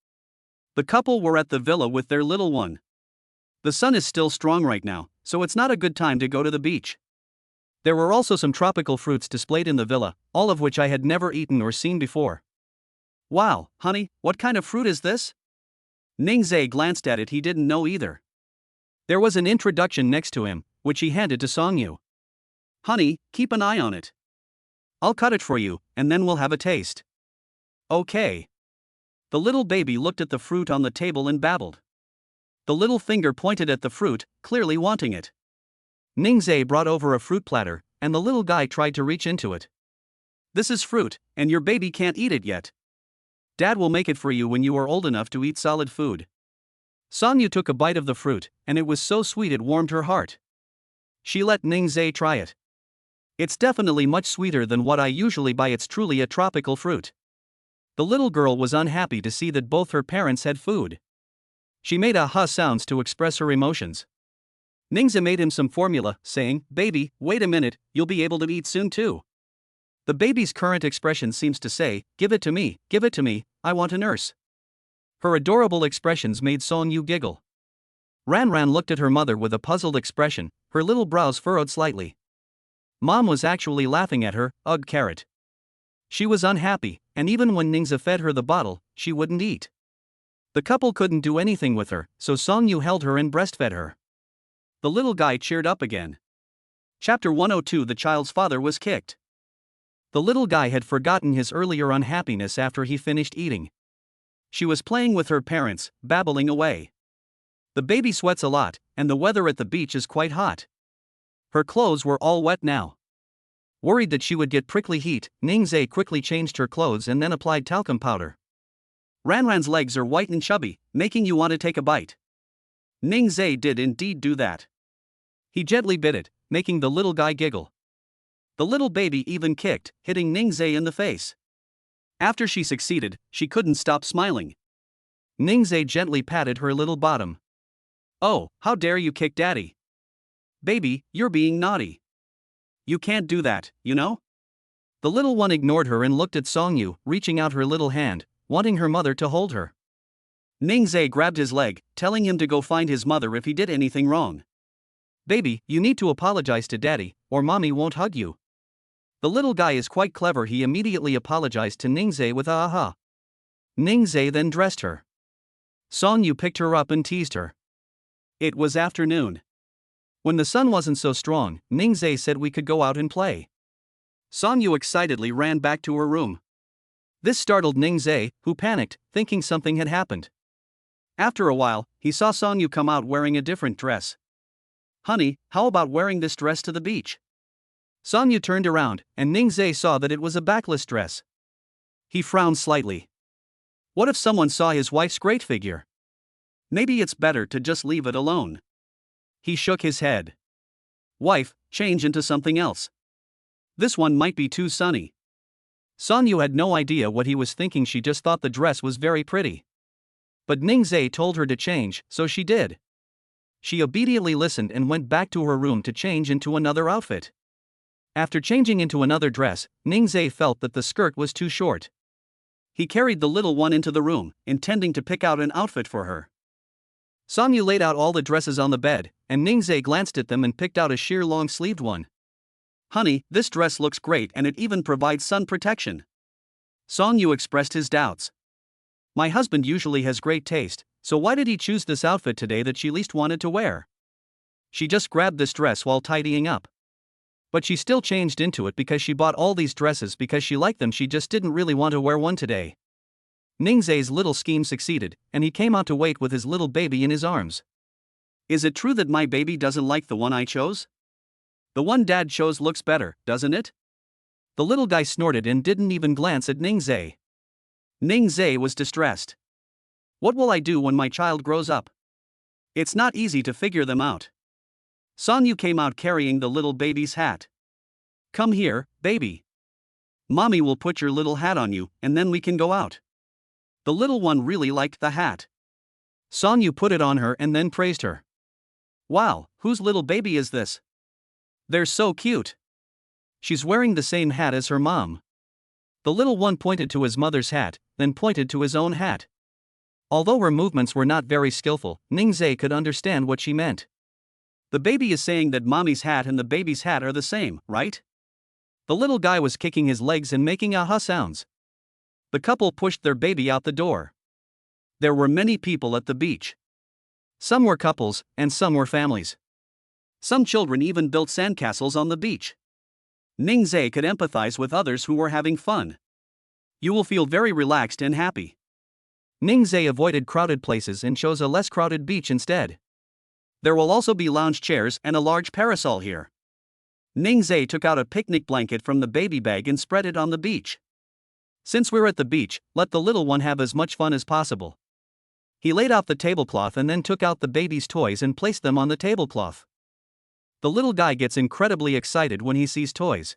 The couple were at the villa with their little one. The sun is still strong right now, so it's not a good time to go to the beach. There were also some tropical fruits displayed in the villa, all of which I had never eaten or seen before. "Wow, honey, what kind of fruit is this?" Ningzhe glanced at it. He didn't know either. There was an introduction next to him, which he handed to Song Yu. "Honey, keep an eye on it. I'll cut it for you, and then we'll have a taste." "Okay." The little baby looked at the fruit on the table and babbled. The little finger pointed at the fruit, clearly wanting it. Ningzhe brought over a fruit platter, and the little guy tried to reach into it. "This is fruit, and your baby can't eat it yet. Dad will make it for you when you are old enough to eat solid food." Song Yu took a bite of the fruit, and it was so sweet it warmed her heart. She let Ningzhe try it. "It's definitely much sweeter than what I usually buy. It's truly a tropical fruit." The little girl was unhappy to see that both her parents had food. She made aha sounds to express her emotions. Ningzhe made him some formula, saying, "Baby, wait a minute, you'll be able to eat soon too." The baby's current expression seems to say, give it to me, I want a nurse." Her adorable expressions made Song Yu giggle. Ran looked at her mother with a puzzled expression, her little brows furrowed slightly. Mom was actually laughing at her, ugh carrot. She was unhappy, and even when Ningzhe fed her the bottle, she wouldn't eat. The couple couldn't do anything with her, so Song Yu held her and breastfed her. The little guy cheered up again. Chapter 102. The child's father was kicked. The little guy had forgotten his earlier unhappiness after he finished eating. She was playing with her parents, babbling away. The baby sweats a lot, and the weather at the beach is quite hot. Her clothes were all wet now. Worried that she would get prickly heat, Ningzhe quickly changed her clothes and then applied talcum powder. Ran's legs are white and chubby, making you want to take a bite. Ningzhe did indeed do that. He gently bit it, making the little guy giggle. The little baby even kicked, hitting Ningzhe in the face. After she succeeded, she couldn't stop smiling. Ningzhe gently patted her little bottom. "Oh, how dare you kick daddy? Baby, you're being naughty. You can't do that, you know?" The little one ignored her and looked at Song Yu, reaching out her little hand, wanting her mother to hold her. Ningzhe grabbed his leg, telling him to go find his mother if he did anything wrong. "Baby, you need to apologize to daddy, or mommy won't hug you." The little guy is quite clever. He immediately apologized to Ningzhe with aha. Ningzhe then dressed her. Song Yu picked her up and teased her. It was afternoon. When the sun wasn't so strong, Ningzhe said we could go out and play. Song Yu excitedly ran back to her room. This startled Ningzhe, who panicked, thinking something had happened. After a while, he saw Song Yu come out wearing a different dress. "Honey, how about wearing this dress to the beach?" Song Yu turned around, and Ningzhe saw that it was a backless dress. He frowned slightly. What if someone saw his wife's great figure? Maybe it's better to just leave it alone. He shook his head. Wife, change into something else. This one might be too sunny. Sonyu had no idea what he was thinking, she just thought the dress was very pretty. But Ningzai told her to change, so she did. She obediently listened and went back to her room to change into another outfit. After changing into another dress, Ningzai felt that the skirt was too short. He carried the little one into the room, intending to pick out an outfit for her. Sonyu laid out all the dresses on the bed, and Ningzai glanced at them and picked out a sheer long-sleeved one. Honey, this dress looks great and it even provides sun protection. Sonyu expressed his doubts. My husband usually has great taste, so why did he choose this outfit today that she least wanted to wear? She just grabbed this dress while tidying up. But she still changed into it because she bought all these dresses because she liked them, she just didn't really want to wear one today. Ningzai's little scheme succeeded, and he came out to wait with his little baby in his arms. Is it true that my baby doesn't like the one I chose? The one Dad chose looks better, doesn't it? The little guy snorted and didn't even glance at Ningzai. Ningzai was distressed. What will I do when my child grows up? It's not easy to figure them out. Sonyu came out carrying the little baby's hat. Come here, baby. Mommy will put your little hat on you, and then we can go out. The little one really liked the hat. Sonyu put it on her and then praised her. Wow, whose little baby is this? They're so cute. She's wearing the same hat as her mom. The little one pointed to his mother's hat, then pointed to his own hat. Although her movements were not very skillful, Ningzai could understand what she meant. The baby is saying that mommy's hat and the baby's hat are the same, right? The little guy was kicking his legs and making aha sounds. The couple pushed their baby out the door. There were many people at the beach. Some were couples, and some were families. Some children even built sandcastles on the beach. Ningzai could empathize with others who were having fun. You will feel very relaxed and happy. Ningzai avoided crowded places and chose a less crowded beach instead. There will also be lounge chairs and a large parasol here. Ningzai took out a picnic blanket from the baby bag and spread it on the beach. Since we're at the beach, let the little one have as much fun as possible. He laid out the tablecloth and then took out the baby's toys and placed them on the tablecloth. The little guy gets incredibly excited when he sees toys.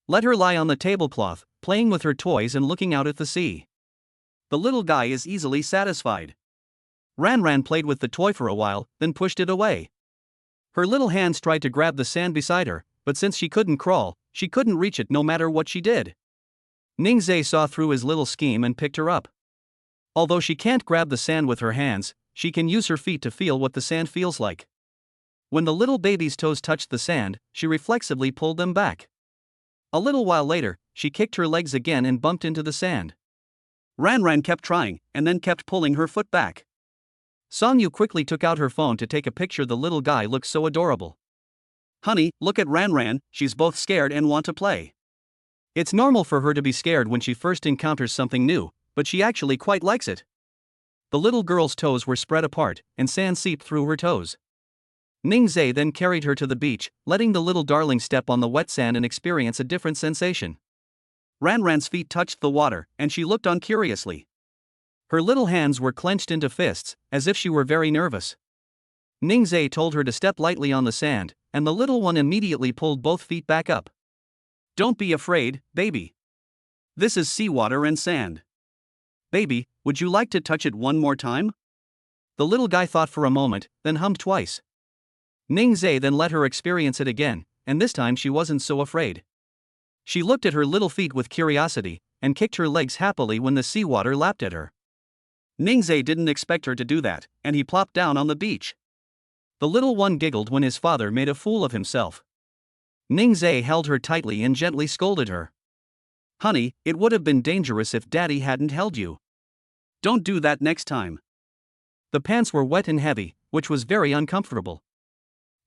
Let her lie on the tablecloth, playing with her toys and looking out at the sea. The little guy is easily satisfied. Ran played with the toy for a while, then pushed it away. Her little hands tried to grab the sand beside her, but since she couldn't crawl, she couldn't reach it no matter what she did. Ningzai saw through his little scheme and picked her up. Although she can't grab the sand with her hands, she can use her feet to feel what the sand feels like. When the little baby's toes touched the sand, she reflexively pulled them back. A little while later, she kicked her legs again and bumped into the sand. Ran kept trying, and then kept pulling her foot back. Sonyu quickly took out her phone to take a picture. The little guy looked so adorable. Honey, look at Ran, she's both scared and want to play. It's normal for her to be scared when she first encounters something new, but she actually quite likes it. The little girl's toes were spread apart, and sand seeped through her toes. Ningzai then carried her to the beach, letting the little darling step on the wet sand and experience a different sensation. Ran's feet touched the water, and she looked on curiously. Her little hands were clenched into fists, as if she were very nervous. Ningzai told her to step lightly on the sand, and the little one immediately pulled both feet back up. Don't be afraid, baby. This is seawater and sand. Baby, would you like to touch it one more time? The little guy thought for a moment, then hummed twice. Ningzai then let her experience it again, and this time she wasn't so afraid. She looked at her little feet with curiosity, and kicked her legs happily when the seawater lapped at her. Ningzai didn't expect her to do that, and he plopped down on the beach. The little one giggled when his father made a fool of himself. Ningzai held her tightly and gently scolded her. Honey, it would have been dangerous if Daddy hadn't held you. Don't do that next time. The pants were wet and heavy, which was very uncomfortable.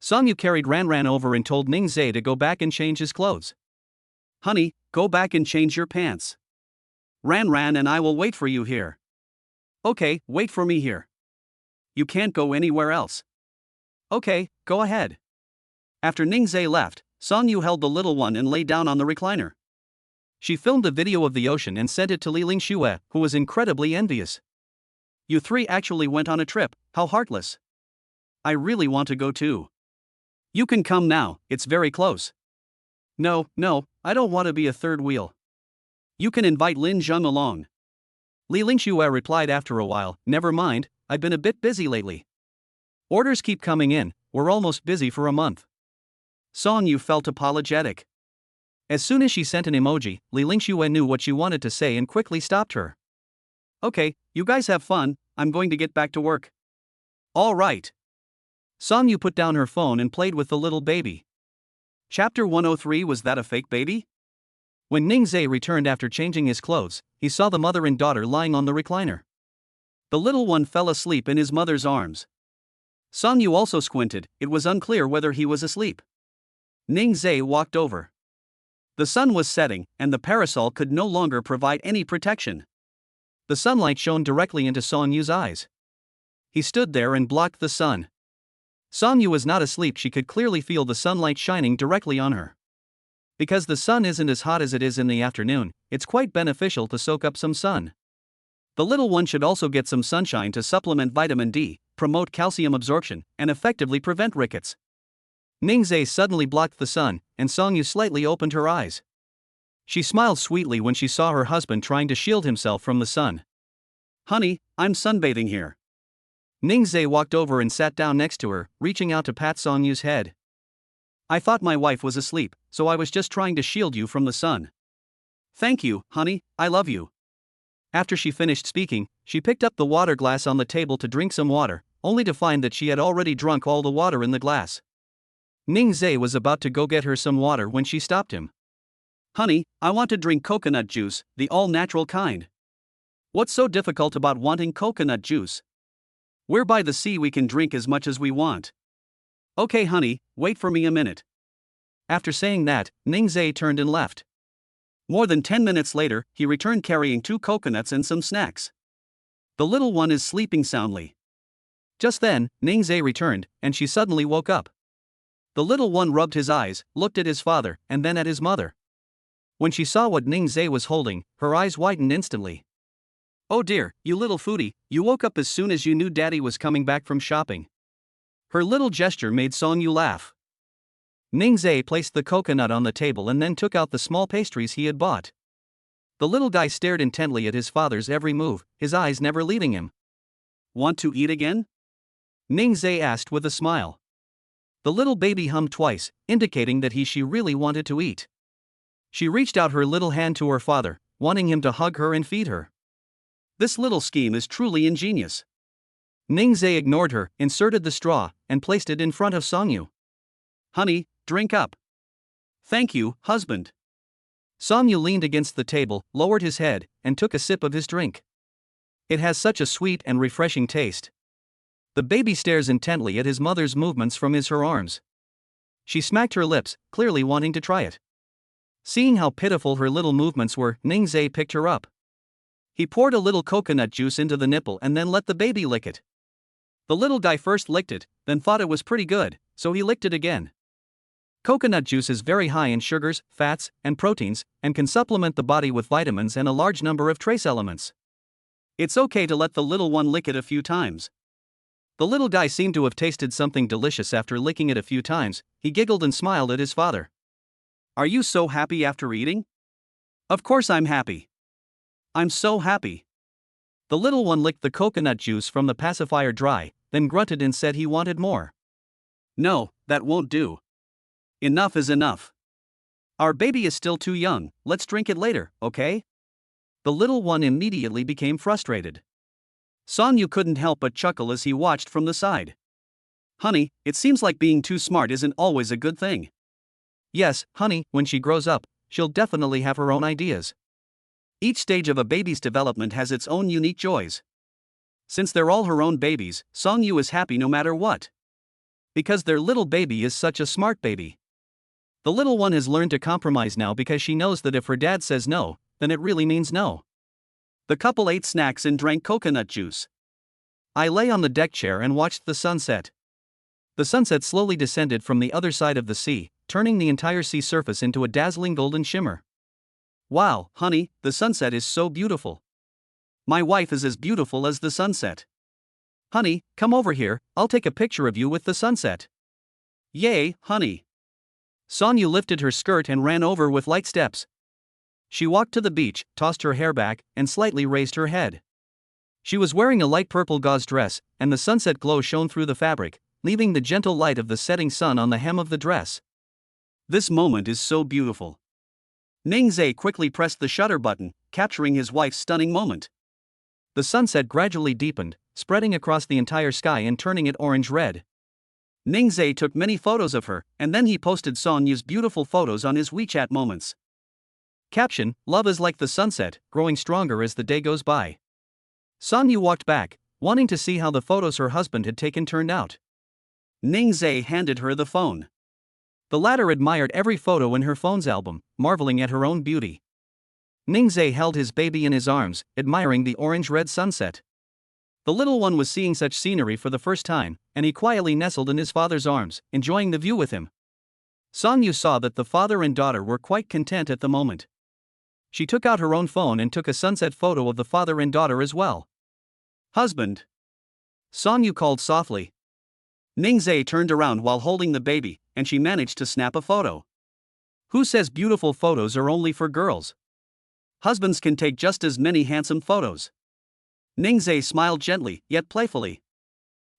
Sonyu carried Ran over and told Ningzai to go back and change his clothes. Honey, go back and change your pants. Ran and I will wait for you here. Okay, wait for me here. You can't go anywhere else. Okay, go ahead. After Ningzai left, Sonyu held the little one and lay down on the recliner. She filmed a video of the ocean and sent it to Li Lingxue, who was incredibly envious. You three actually went on a trip, how heartless. I really want to go too. You can come now, it's very close. No, I don't want to be a third wheel. You can invite Lin Zheng along. Li Lingxue replied after a while, never mind, I've been a bit busy lately. Orders keep coming in, we're almost busy for a month. Song Yu felt apologetic. As soon as she sent an emoji, Li Lingxue knew what she wanted to say and quickly stopped her. Okay, you guys have fun, I'm going to get back to work. All right. Song Yu put down her phone and played with the little baby. Chapter 103. Was that a fake baby? When Ning Zhe returned after changing his clothes, he saw the mother and daughter lying on the recliner. The little one fell asleep in his mother's arms. Song Yu also squinted, it was unclear whether he was asleep. Ning Zhe walked over. The sun was setting, and the parasol could no longer provide any protection. The sunlight shone directly into Song Yu's eyes. He stood there and blocked the sun. Song Yu was not asleep, she could clearly feel the sunlight shining directly on her. Because the sun isn't as hot as it is in the afternoon, it's quite beneficial to soak up some sun. The little one should also get some sunshine to supplement vitamin D, promote calcium absorption, and effectively prevent rickets. Ning Zhe suddenly blocked the sun, and Song Yu slightly opened her eyes. She smiled sweetly when she saw her husband trying to shield himself from the sun. Honey, I'm sunbathing here. Ning Zhe walked over and sat down next to her, reaching out to pat Song Yu's head. I thought my wife was asleep, so I was just trying to shield you from the sun. Thank you, honey, I love you. After she finished speaking, she picked up the water glass on the table to drink some water, only to find that she had already drunk all the water in the glass. Ning Zhe was about to go get her some water when she stopped him. Honey, I want to drink coconut juice, the all-natural kind. What's so difficult about wanting coconut juice? We're by the sea, we can drink as much as we want. Okay honey, wait for me a minute. After saying that, Ning Zhe turned and left. More than 10 minutes later, he returned carrying 2 coconuts and some snacks. The little one is sleeping soundly. Just then, Ning Zhe returned, and she suddenly woke up. The little one rubbed his eyes, looked at his father, and then at his mother. When she saw what Ning Zhe was holding, her eyes widened instantly. Oh dear, you little foodie, you woke up as soon as you knew Daddy was coming back from shopping. Her little gesture made Song Yu laugh. Ning Zhe placed the coconut on the table and then took out the small pastries he had bought. The little guy stared intently at his father's every move, his eyes never leaving him. Want to eat again? Ning Zhe asked with a smile. The little baby hummed twice, indicating that she really wanted to eat. She reached out her little hand to her father, wanting him to hug her and feed her. This little scheme is truly ingenious. Ning Zhe ignored her, inserted the straw, and placed it in front of Song Yu. Honey, drink up. Thank you, husband. Song Yu leaned against the table, lowered his head, and took a sip of his drink. It has such a sweet and refreshing taste. The baby stares intently at his mother's movements from her arms. She smacked her lips, clearly wanting to try it. Seeing how pitiful her little movements were, Ning Zhe picked her up. He poured a little coconut juice into the nipple and then let the baby lick it. The little guy first licked it, then thought it was pretty good, so he licked it again. Coconut juice is very high in sugars, fats, and proteins, and can supplement the body with vitamins and a large number of trace elements. It's okay to let the little one lick it a few times. The little guy seemed to have tasted something delicious after licking it a few times. He giggled and smiled at his father. Are you so happy after eating? Of course I'm happy. I'm so happy. The little one licked the coconut juice from the pacifier dry, then grunted and said he wanted more. No, that won't do. Enough is enough. Our baby is still too young, let's drink it later, okay? The little one immediately became frustrated. Song Yu couldn't help but chuckle as he watched from the side. Honey, it seems like being too smart isn't always a good thing. Yes, honey, when she grows up, she'll definitely have her own ideas. Each stage of a baby's development has its own unique joys. Since they're all her own babies, Song Yu is happy no matter what. Because their little baby is such a smart baby. The little one has learned to compromise now because she knows that if her dad says no, then it really means no. The couple ate snacks and drank coconut juice. I lay on the deck chair and watched the sunset. The sunset slowly descended from the other side of the sea, turning the entire sea surface into a dazzling golden shimmer. Wow, honey, the sunset is so beautiful. My wife is as beautiful as the sunset. Honey, come over here, I'll take a picture of you with the sunset. Yay, honey. Sonya lifted her skirt and ran over with light steps. She walked to the beach, tossed her hair back, and slightly raised her head. She was wearing a light purple gauze dress, and the sunset glow shone through the fabric, leaving the gentle light of the setting sun on the hem of the dress. This moment is so beautiful. Ningzhe quickly pressed the shutter button, capturing his wife's stunning moment. The sunset gradually deepened, spreading across the entire sky and turning it orange-red. Ningzhe took many photos of her, and then he posted Sonya's beautiful photos on his WeChat moments. Caption: Love is like the sunset, growing stronger as the day goes by. Sonya walked back, wanting to see how the photos her husband had taken turned out. Ningzhe handed her the phone. The latter admired every photo in her phone's album, marveling at her own beauty. Ningzhe held his baby in his arms, admiring the orange-red sunset. The little one was seeing such scenery for the first time, and he quietly nestled in his father's arms, enjoying the view with him. Sonya saw that the father and daughter were quite content at the moment. She took out her own phone and took a sunset photo of the father and daughter as well. Husband. Sonya called softly. Ningzhe turned around while holding the baby, and she managed to snap a photo. Who says beautiful photos are only for girls? Husbands can take just as many handsome photos. Ningzhe smiled gently, yet playfully.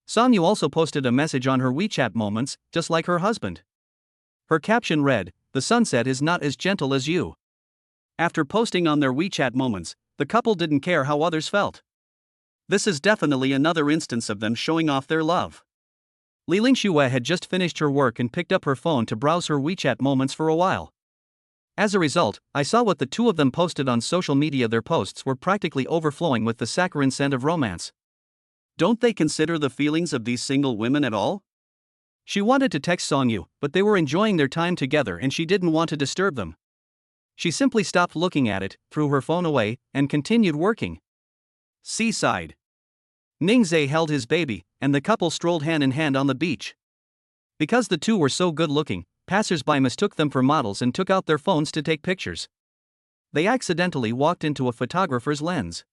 Sonya also posted a message on her WeChat moments, just like her husband. Her caption read, "The sunset is not as gentle as you." After posting on their WeChat moments, the couple didn't care how others felt. This is definitely another instance of them showing off their love. Li Lingxue had just finished her work and picked up her phone to browse her WeChat moments for a while. As a result, I saw what the two of them posted on social media. Their posts were practically overflowing with the saccharine scent of romance. Don't they consider the feelings of these single women at all? She wanted to text Sonya, but they were enjoying their time together and she didn't want to disturb them. She simply stopped looking at it, threw her phone away, and continued working. Seaside. Ningzhe held his baby, and the couple strolled hand in hand on the beach. Because the two were so good-looking, passers-by mistook them for models and took out their phones to take pictures. They accidentally walked into a photographer's lens.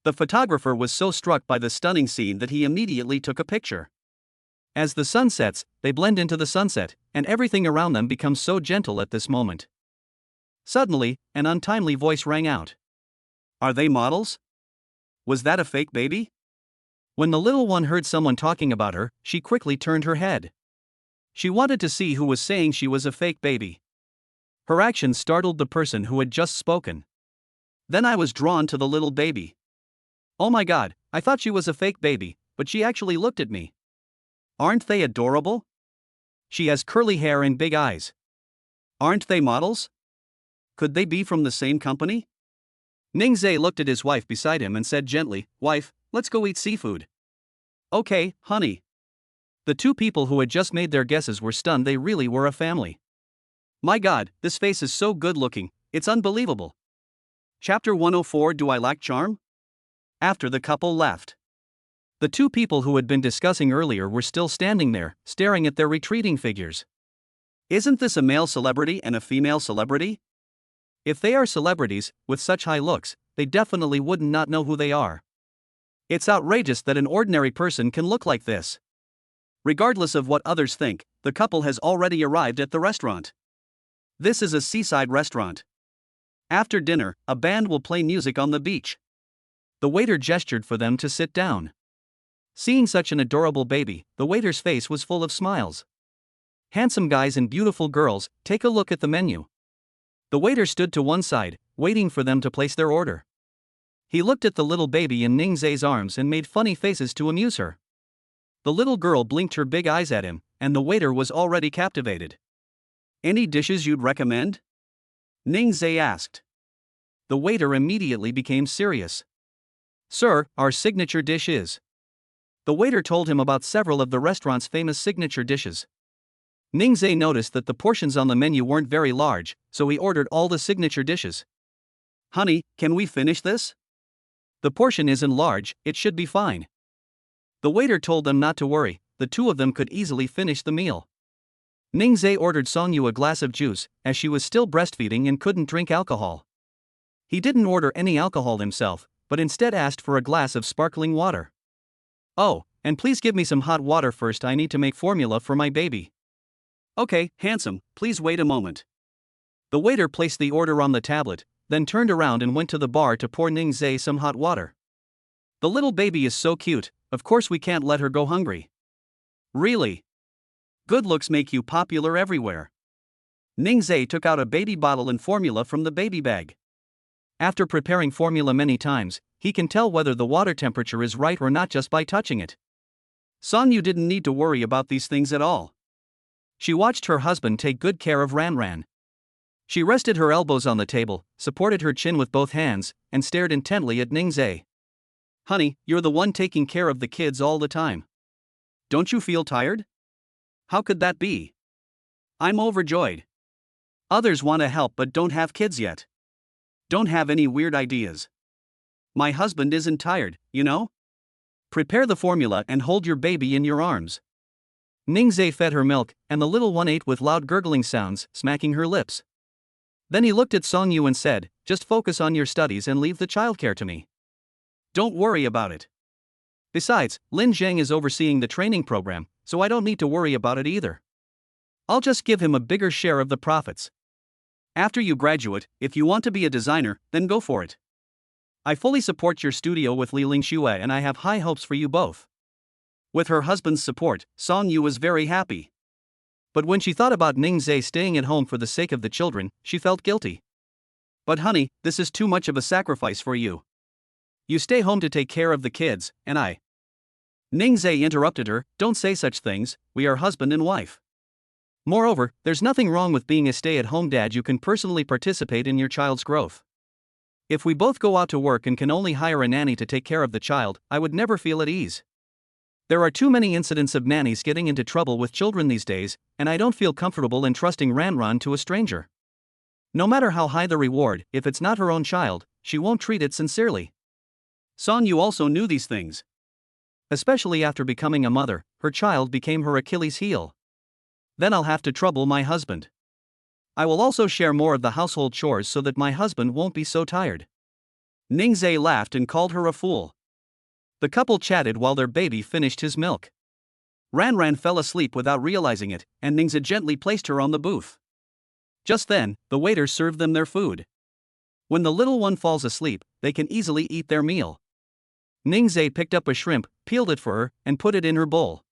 The photographer was so struck by the stunning scene that he immediately took a picture. As the sun sets, they blend into the sunset, and everything around them becomes so gentle at this moment. Suddenly, an untimely voice rang out. Are they models? Was that a fake baby? When the little one heard someone talking about her, she quickly turned her head. She wanted to see who was saying she was a fake baby. Her actions startled the person who had just spoken. Then I was drawn to the little baby. Oh my god, I thought she was a fake baby, but she actually looked at me. Aren't they adorable? She has curly hair and big eyes. Aren't they models? Could they be from the same company? Ningzhe looked at his wife beside him and said gently, "Wife, let's go eat seafood." Okay, honey. The two people who had just made their guesses were stunned. They really were a family. My god, this face is so good looking, it's unbelievable. Chapter 104. Do I lack charm? After the couple left, the two people who had been discussing earlier were still standing there, staring at their retreating figures. Isn't this a male celebrity and a female celebrity? If they are celebrities, with such high looks, they definitely wouldn't not know who they are. It's outrageous that an ordinary person can look like this. Regardless of what others think, the couple has already arrived at the restaurant. This is a seaside restaurant. After dinner, a band will play music on the beach. The waiter gestured for them to sit down. Seeing such an adorable baby, the waiter's face was full of smiles. Handsome guys and beautiful girls, take a look at the menu. The waiter stood to one side, waiting for them to place their order. He looked at the little baby in Ningzhe's arms and made funny faces to amuse her. The little girl blinked her big eyes at him, and the waiter was already captivated. Any dishes you'd recommend? Ningzhe asked. The waiter immediately became serious. Sir, our signature dish is. The waiter told him about several of the restaurant's famous signature dishes. Ningzhe noticed that the portions on the menu weren't very large, so he ordered all the signature dishes. Honey, can we finish this? The portion isn't large, it should be fine. The waiter told them not to worry, the two of them could easily finish the meal. Ningzhe ordered Sonya a glass of juice, as she was still breastfeeding and couldn't drink alcohol. He didn't order any alcohol himself, but instead asked for a glass of sparkling water. Oh, and please give me some hot water first, I need to make formula for my baby. Okay, handsome, please wait a moment. The waiter placed the order on the tablet, then turned around and went to the bar to pour Ningzhe some hot water. The little baby is so cute, of course we can't let her go hungry. Really? Good looks make you popular everywhere. Ningzhe took out a baby bottle and formula from the baby bag. After preparing formula many times, he can tell whether the water temperature is right or not just by touching it. Songyu didn't need to worry about these things at all. She watched her husband take good care of Ranran. She rested her elbows on the table, supported her chin with both hands, and stared intently at Ningzhe. Honey, you're the one taking care of the kids all the time. Don't you feel tired? How could that be? I'm overjoyed. Others want to help but don't have kids yet. Don't have any weird ideas. My husband isn't tired, you know? Prepare the formula and hold your baby in your arms. Ningzhe fed her milk, and the little one ate with loud gurgling sounds, smacking her lips. Then he looked at Songyu and said, just focus on your studies and leave the childcare to me. Don't worry about it. Besides, Lin Zheng is overseeing the training program, so I don't need to worry about it either. I'll just give him a bigger share of the profits. After you graduate, if you want to be a designer, then go for it. I fully support your studio with Li Lingxue and I have high hopes for you both. With her husband's support, Songyu was very happy. But when she thought about Ningzhe staying at home for the sake of the children, she felt guilty. But honey, this is too much of a sacrifice for you. You stay home to take care of the kids, and I. Ningzhe interrupted her, don't say such things, we are husband and wife. Moreover, there's nothing wrong with being a stay-at-home dad. You can personally participate in your child's growth. If we both go out to work and can only hire a nanny to take care of the child, I would never feel at ease. There are too many incidents of nannies getting into trouble with children these days, and I don't feel comfortable in trusting Ranran to a stranger. No matter how high the reward, if it's not her own child, she won't treat it sincerely. Songyu also knew these things. Especially after becoming a mother, her child became her Achilles heel. Then I'll have to trouble my husband. I will also share more of the household chores so that my husband won't be so tired. Ningzhe laughed and called her a fool. The couple chatted while their baby finished his milk. Ranran fell asleep without realizing it, and Ningzhe gently placed her on the booth. Just then, the waiter served them their food. When the little one falls asleep, they can easily eat their meal. Ningzhe picked up a shrimp, peeled it for her, and put it in her bowl.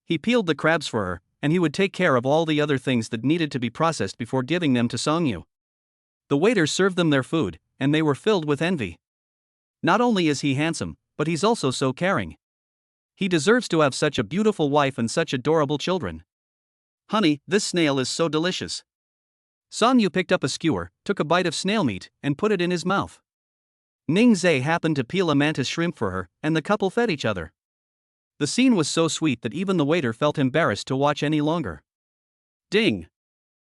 He peeled the crabs for her, and he would take care of all the other things that needed to be processed before giving them to Songyu. The waiter served them their food, and they were filled with envy. Not only is he handsome, but he's also so caring. He deserves to have such a beautiful wife and such adorable children. Honey, this snail is so delicious. Songyu picked up a skewer, took a bite of snail meat, and put it in his mouth. Ningzhe happened to peel a mantis shrimp for her, and the couple fed each other. The scene was so sweet that even the waiter felt embarrassed to watch any longer. Ding!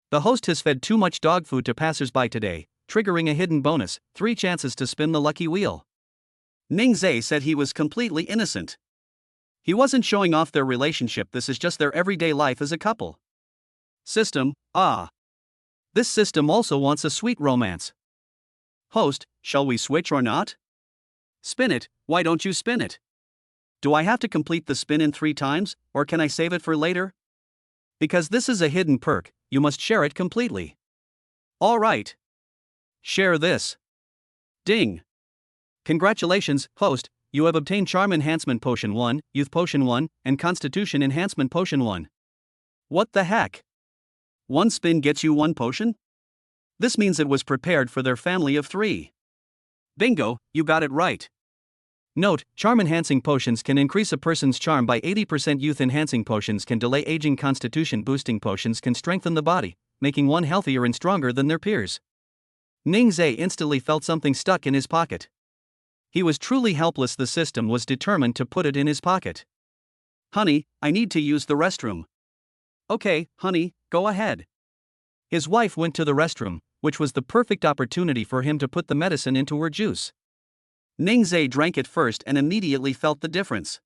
The host has fed too much dog food to passers-by today, triggering a hidden bonus, 3 chances to spin the lucky wheel. Ningzhe said he was completely innocent. He wasn't showing off their relationship, this is just their everyday life as a couple. System, ah. This system also wants a sweet romance. Host, shall we switch or not? Spin it, why don't you spin it? Do I have to complete the spin in 3 times, or can I save it for later? Because this is a hidden perk, you must share it completely. Alright. Share this. Ding. Congratulations, host, you have obtained Charm Enhancement Potion 1, Youth Potion 1, and Constitution Enhancement Potion 1. What the heck? 1 spin gets you 1 potion? This means it was prepared for their family of 3. Bingo, you got it right. Note, charm enhancing potions can increase a person's charm by 80%. Youth enhancing potions can delay aging. Constitution boosting potions can strengthen the body, making one healthier and stronger than their peers. Ningzhe instantly felt something stuck in his pocket. He was truly helpless. The system was determined to put it in his pocket. Honey, I need to use the restroom. Okay, honey, go ahead. His wife went to the restroom, which was the perfect opportunity for him to put the medicine into her juice. Ningzhe drank it first and immediately felt the difference.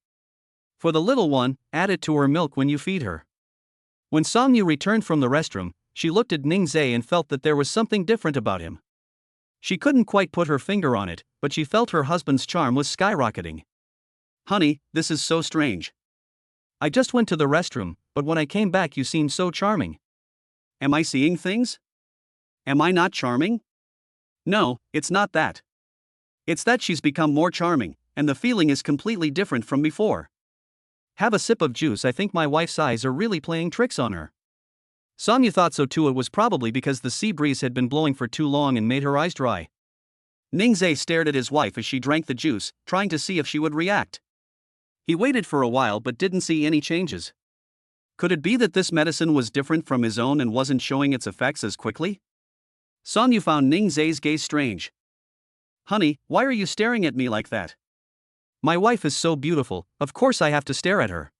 For the little one, add it to her milk when you feed her. When Songyu returned from the restroom, she looked at Ningzhe and felt that there was something different about him. She couldn't quite put her finger on it, but she felt her husband's charm was skyrocketing. Honey, this is so strange. I just went to the restroom, but when I came back you seemed so charming. Am I seeing things? Am I not charming? No, it's not that. It's that she's become more charming, and the feeling is completely different from before. Have a sip of juice. I think my wife's eyes are really playing tricks on her. Sonia thought so too. It was probably because the sea breeze had been blowing for too long and made her eyes dry. Ningzhe stared at his wife as she drank the juice, trying to see if she would react. He waited for a while but didn't see any changes. Could it be that this medicine was different from his own and wasn't showing its effects as quickly? Sonia found Ningzhe's gaze strange. Honey, why are you staring at me like that? My wife is so beautiful, of course I have to stare at her.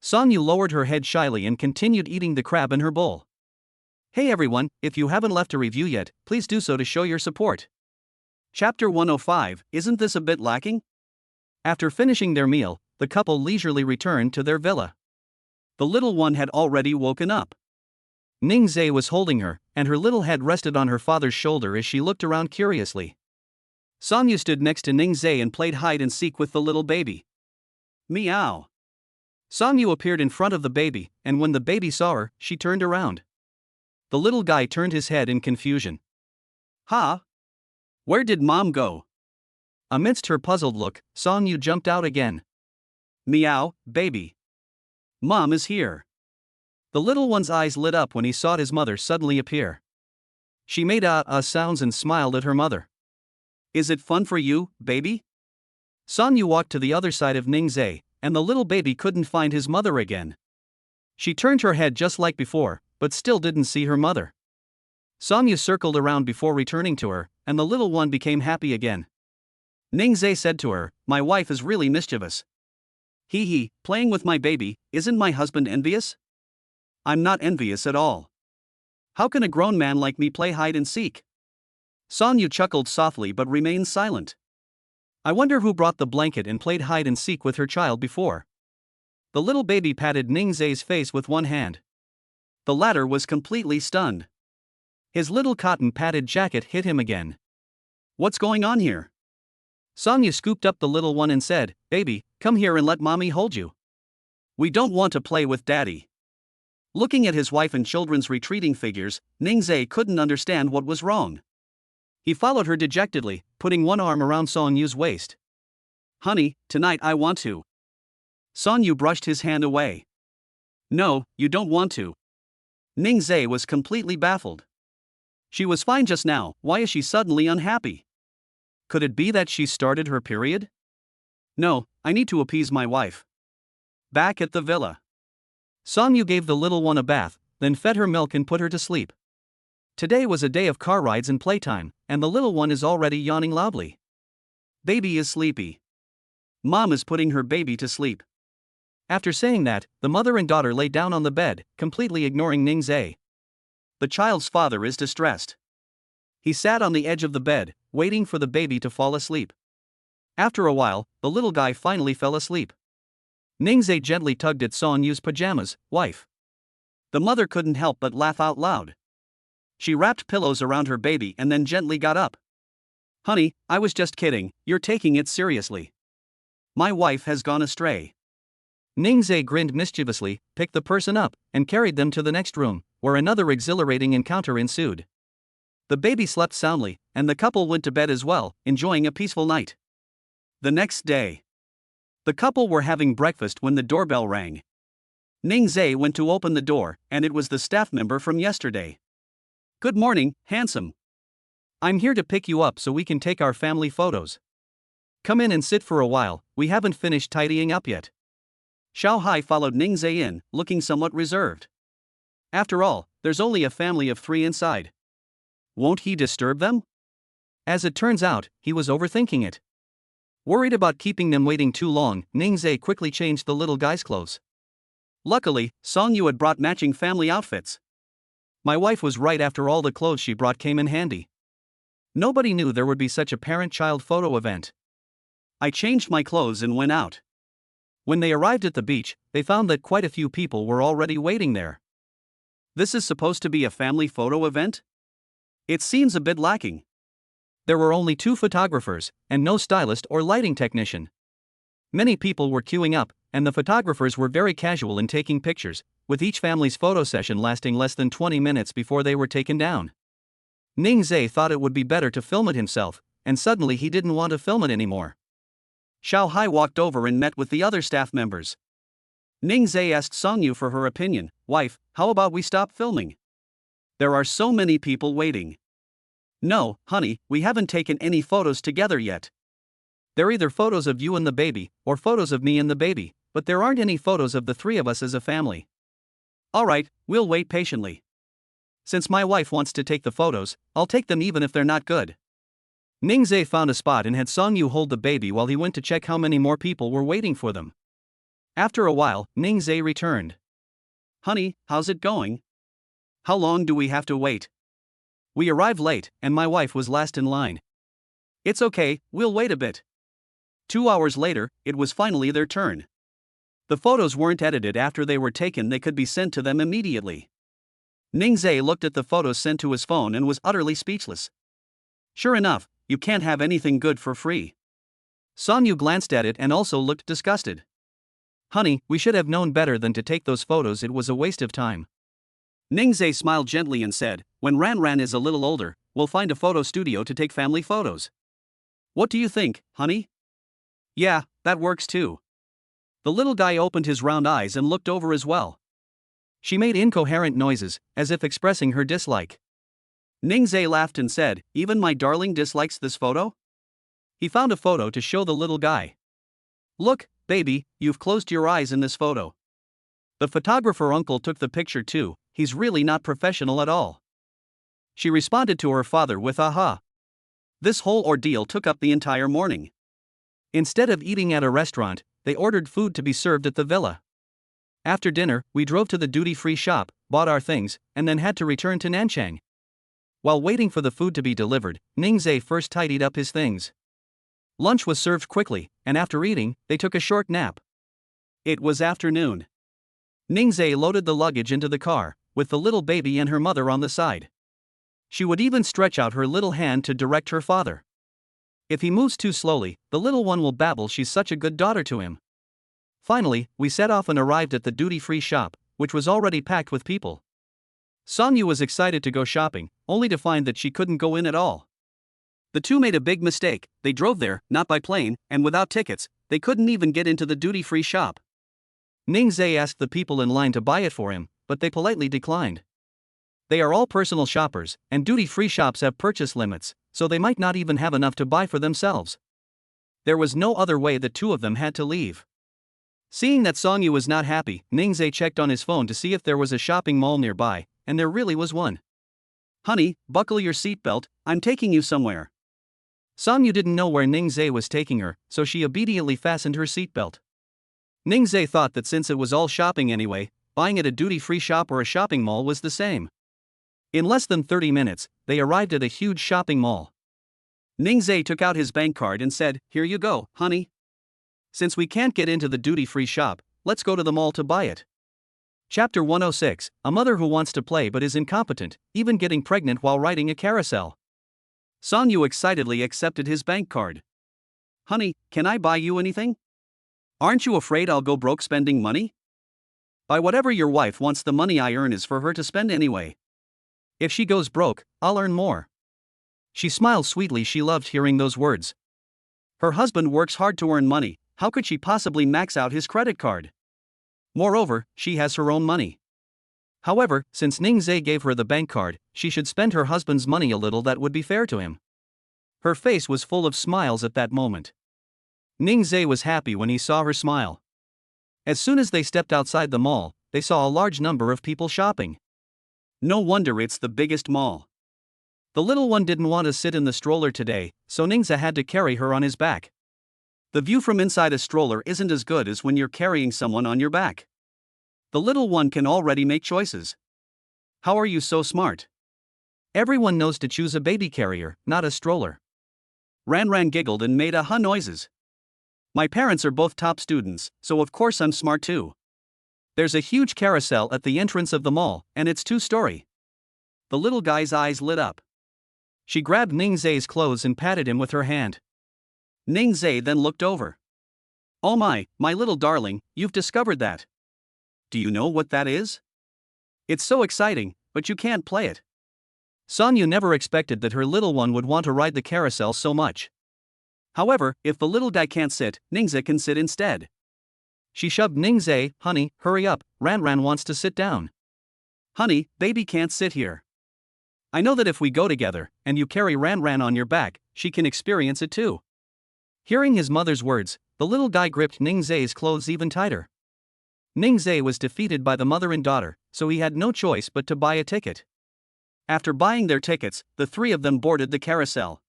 Sonia lowered her head shyly and continued eating the crab in her bowl. Hey everyone, if you haven't left a review yet, please do so to show your support. Chapter 105, isn't this a bit lacking? After finishing their meal, the couple leisurely returned to their villa. The little one had already woken up. Ningzhe was holding her, and her little head rested on her father's shoulder as she looked around curiously. Sonia stood next to Ningzhe and played hide and seek with the little baby. Meow. Sonia appeared in front of the baby, and when the baby saw her, she turned around. The little guy turned his head in confusion. Huh? Where did mom go? Amidst her puzzled look, Sonia jumped out again. Meow, baby. Mom is here. The little one's eyes lit up when he saw his mother suddenly appear. She made sounds and smiled at her mother. Is it fun for you, baby? Sonia walked to the other side of Ningzhe, and the little baby couldn't find his mother again. She turned her head just like before, but still didn't see her mother. Sonia circled around before returning to her, and the little one became happy again. Ningzhe said to her, my wife is really mischievous. Hee hee, playing with my baby, isn't my husband envious? I'm not envious at all. How can a grown man like me play hide and seek? Sonia chuckled softly but remained silent. I wonder who brought the blanket and played hide and seek with her child before. The little baby patted Ningzhe's face with one hand. The latter was completely stunned. His little cotton padded jacket hit him again. What's going on here? Sonia scooped up the little one and said, baby, come here and let mommy hold you. We don't want to play with daddy. Looking at his wife and children's retreating figures, Ningzhe couldn't understand what was wrong. He followed her dejectedly, putting one arm around Sonyu's waist. Honey, tonight I want to. Sonyu brushed his hand away. No, you don't want to. Ningzhe was completely baffled. She was fine just now, why is she suddenly unhappy? Could it be that she started her period? No, I need to appease my wife. Back at the villa. Sonyu gave the little one a bath, then fed her milk and put her to sleep. Today was a day of car rides and playtime, and the little one is already yawning loudly. Baby is sleepy. Mom is putting her baby to sleep. After saying that, the mother and daughter lay down on the bed, completely ignoring Ningzhe. The child's father is distressed. He sat on the edge of the bed, waiting for the baby to fall asleep. After a while, the little guy finally fell asleep. Ningzhe gently tugged at Sonyu's pajamas, wife. The mother couldn't help but laugh out loud. She wrapped pillows around her baby and then gently got up. Honey, I was just kidding, you're taking it seriously. My wife has gone astray. Ningzhe grinned mischievously, picked the person up, and carried them to the next room, where another exhilarating encounter ensued. The baby slept soundly, and the couple went to bed as well, enjoying a peaceful night. The next day. The couple were having breakfast when the doorbell rang. Ningzhe went to open the door, and it was the staff member from yesterday. Good morning, handsome. I'm here to pick you up so we can take our family photos. Come in and sit for a while, we haven't finished tidying up yet. Xiao Hai followed Ningzhe in, looking somewhat reserved. After all, there's only a family of 3 inside. Won't he disturb them? As it turns out, he was overthinking it. Worried about keeping them waiting too long, Ningzhe quickly changed the little guy's clothes. Luckily, Songyu had brought matching family outfits. My wife was right, after all the clothes she brought came in handy. Nobody knew there would be such a parent-child photo event. I changed my clothes and went out. When they arrived at the beach, they found that quite a few people were already waiting there. This is supposed to be a family photo event? It seems a bit lacking. There were only 2 photographers, and no stylist or lighting technician. Many people were queuing up, and the photographers were very casual in taking pictures, with each family's photo session lasting less than 20 minutes before they were taken down. Ning Zhe thought it would be better to film it himself, and suddenly he didn't want to film it anymore. Xiao Hai walked over and met with the other staff members. Ning Zhe asked Song Yu for her opinion. "Wife, how about we stop filming? There are so many people waiting." "No, honey, we haven't taken any photos together yet. They're either photos of you and the baby, or photos of me and the baby, but there aren't any photos of the three of us as a family." "Alright, we'll wait patiently. Since my wife wants to take the photos, I'll take them even if they're not good." Ning Zhe found a spot and had Song Yu hold the baby while he went to check how many more people were waiting for them. After a while, Ning Zhe returned. "Honey, how's it going? How long do we have to wait? We arrived late, and my wife was last in line." "It's okay, we'll wait a bit." 2 hours later, it was finally their turn. The photos weren't edited after they were taken, they could be sent to them immediately. Ning Zhe looked at the photos sent to his phone and was utterly speechless. Sure enough, you can't have anything good for free. Song Yu glanced at it and also looked disgusted. "Honey, we should have known better than to take those photos, it was a waste of time." Ning Zhe smiled gently and said, "When Ran Ran is a little older, we'll find a photo studio to take family photos. What do you think, honey?" "Yeah, that works too." The little guy opened his round eyes and looked over as well. She made incoherent noises, as if expressing her dislike. Ning Zhe laughed and said, "Even my darling dislikes this photo?" He found a photo to show the little guy. "Look, baby, you've closed your eyes in this photo." The photographer uncle took the picture too. "He's really not professional at all." She responded to her father with "Aha." This whole ordeal took up the entire morning. Instead of eating at a restaurant, they ordered food to be served at the villa. After dinner, we drove to the duty-free shop, bought our things, and then had to return to Nanchang. While waiting for the food to be delivered, Ning Zhe first tidied up his things. Lunch was served quickly, and after eating, they took a short nap. It was afternoon. Ning Zhe loaded the luggage into the car, with the little baby and her mother on the side. She would even stretch out her little hand to direct her father. If he moves too slowly, the little one will babble she's such a good daughter to him. Finally, we set off and arrived at the duty-free shop, which was already packed with people. Song Yu was excited to go shopping, only to find that she couldn't go in at all. The two made a big mistake. They drove there, not by plane, and without tickets. They couldn't even get into the duty-free shop. Ning Zhe asked the people in line to buy it for him, but they politely declined. They are all personal shoppers, and duty-free shops have purchase limits, so they might not even have enough to buy for themselves. There was no other way, the two of them had to leave. Seeing that Song Yu was not happy, Ning Zhe checked on his phone to see if there was a shopping mall nearby, and there really was one. "Honey, buckle your seatbelt, I'm taking you somewhere." Song Yu didn't know where Ning Zhe was taking her, so she obediently fastened her seatbelt. Ning Zhe thought that since it was all shopping anyway, buying at a duty-free shop or a shopping mall was the same. In less than 30 minutes, they arrived at a huge shopping mall. Ning Zhe took out his bank card and said, "Here you go, honey. Since we can't get into the duty-free shop, let's go to the mall to buy it." Chapter 106, A Mother Who Wants to Play But Is Incompetent, Even Getting Pregnant While Riding a Carousel. Song Yu excitedly accepted his bank card. "Honey, can I buy you anything? Aren't you afraid I'll go broke spending money?" "Buy whatever your wife wants, the money I earn is for her to spend anyway. If she goes broke, I'll earn more." She smiled sweetly, she loved hearing those words. Her husband works hard to earn money, how could she possibly max out his credit card? Moreover, she has her own money. However, since Ning Zhe gave her the bank card, she should spend her husband's money a little, that would be fair to him. Her face was full of smiles at that moment. Ning Zhe was happy when he saw her smile. As soon as they stepped outside the mall, they saw a large number of people shopping. No wonder it's the biggest mall. The little one didn't want to sit in the stroller today, so Ning Zhe had to carry her on his back. The view from inside a stroller isn't as good as when you're carrying someone on your back. The little one can already make choices. How are you so smart? Everyone knows to choose a baby carrier, not a stroller. Ran Ran giggled and made aha noises. My parents are both top students, so of course I'm smart too. There's a huge carousel at the entrance of the mall, and it's 2-story. The little guy's eyes lit up. She grabbed Ning Zhe's clothes and patted him with her hand. Ning Zhe then looked over. Oh my little darling, you've discovered that. Do you know what that is? It's so exciting, but you can't play it. Sonya never expected that her little one would want to ride the carousel so much. However, if the little guy can't sit, Ningze can sit instead. She shoved Ningze. Honey, hurry up, Ran wants to sit down. Honey, baby can't sit here. I know that if we go together, and you carry Ran on your back, she can experience it too. Hearing his mother's words, the little guy gripped Ningze's clothes even tighter. Ningze was defeated by the mother and daughter, so he had no choice but to buy a ticket. After buying their tickets, the three of them boarded the carousel.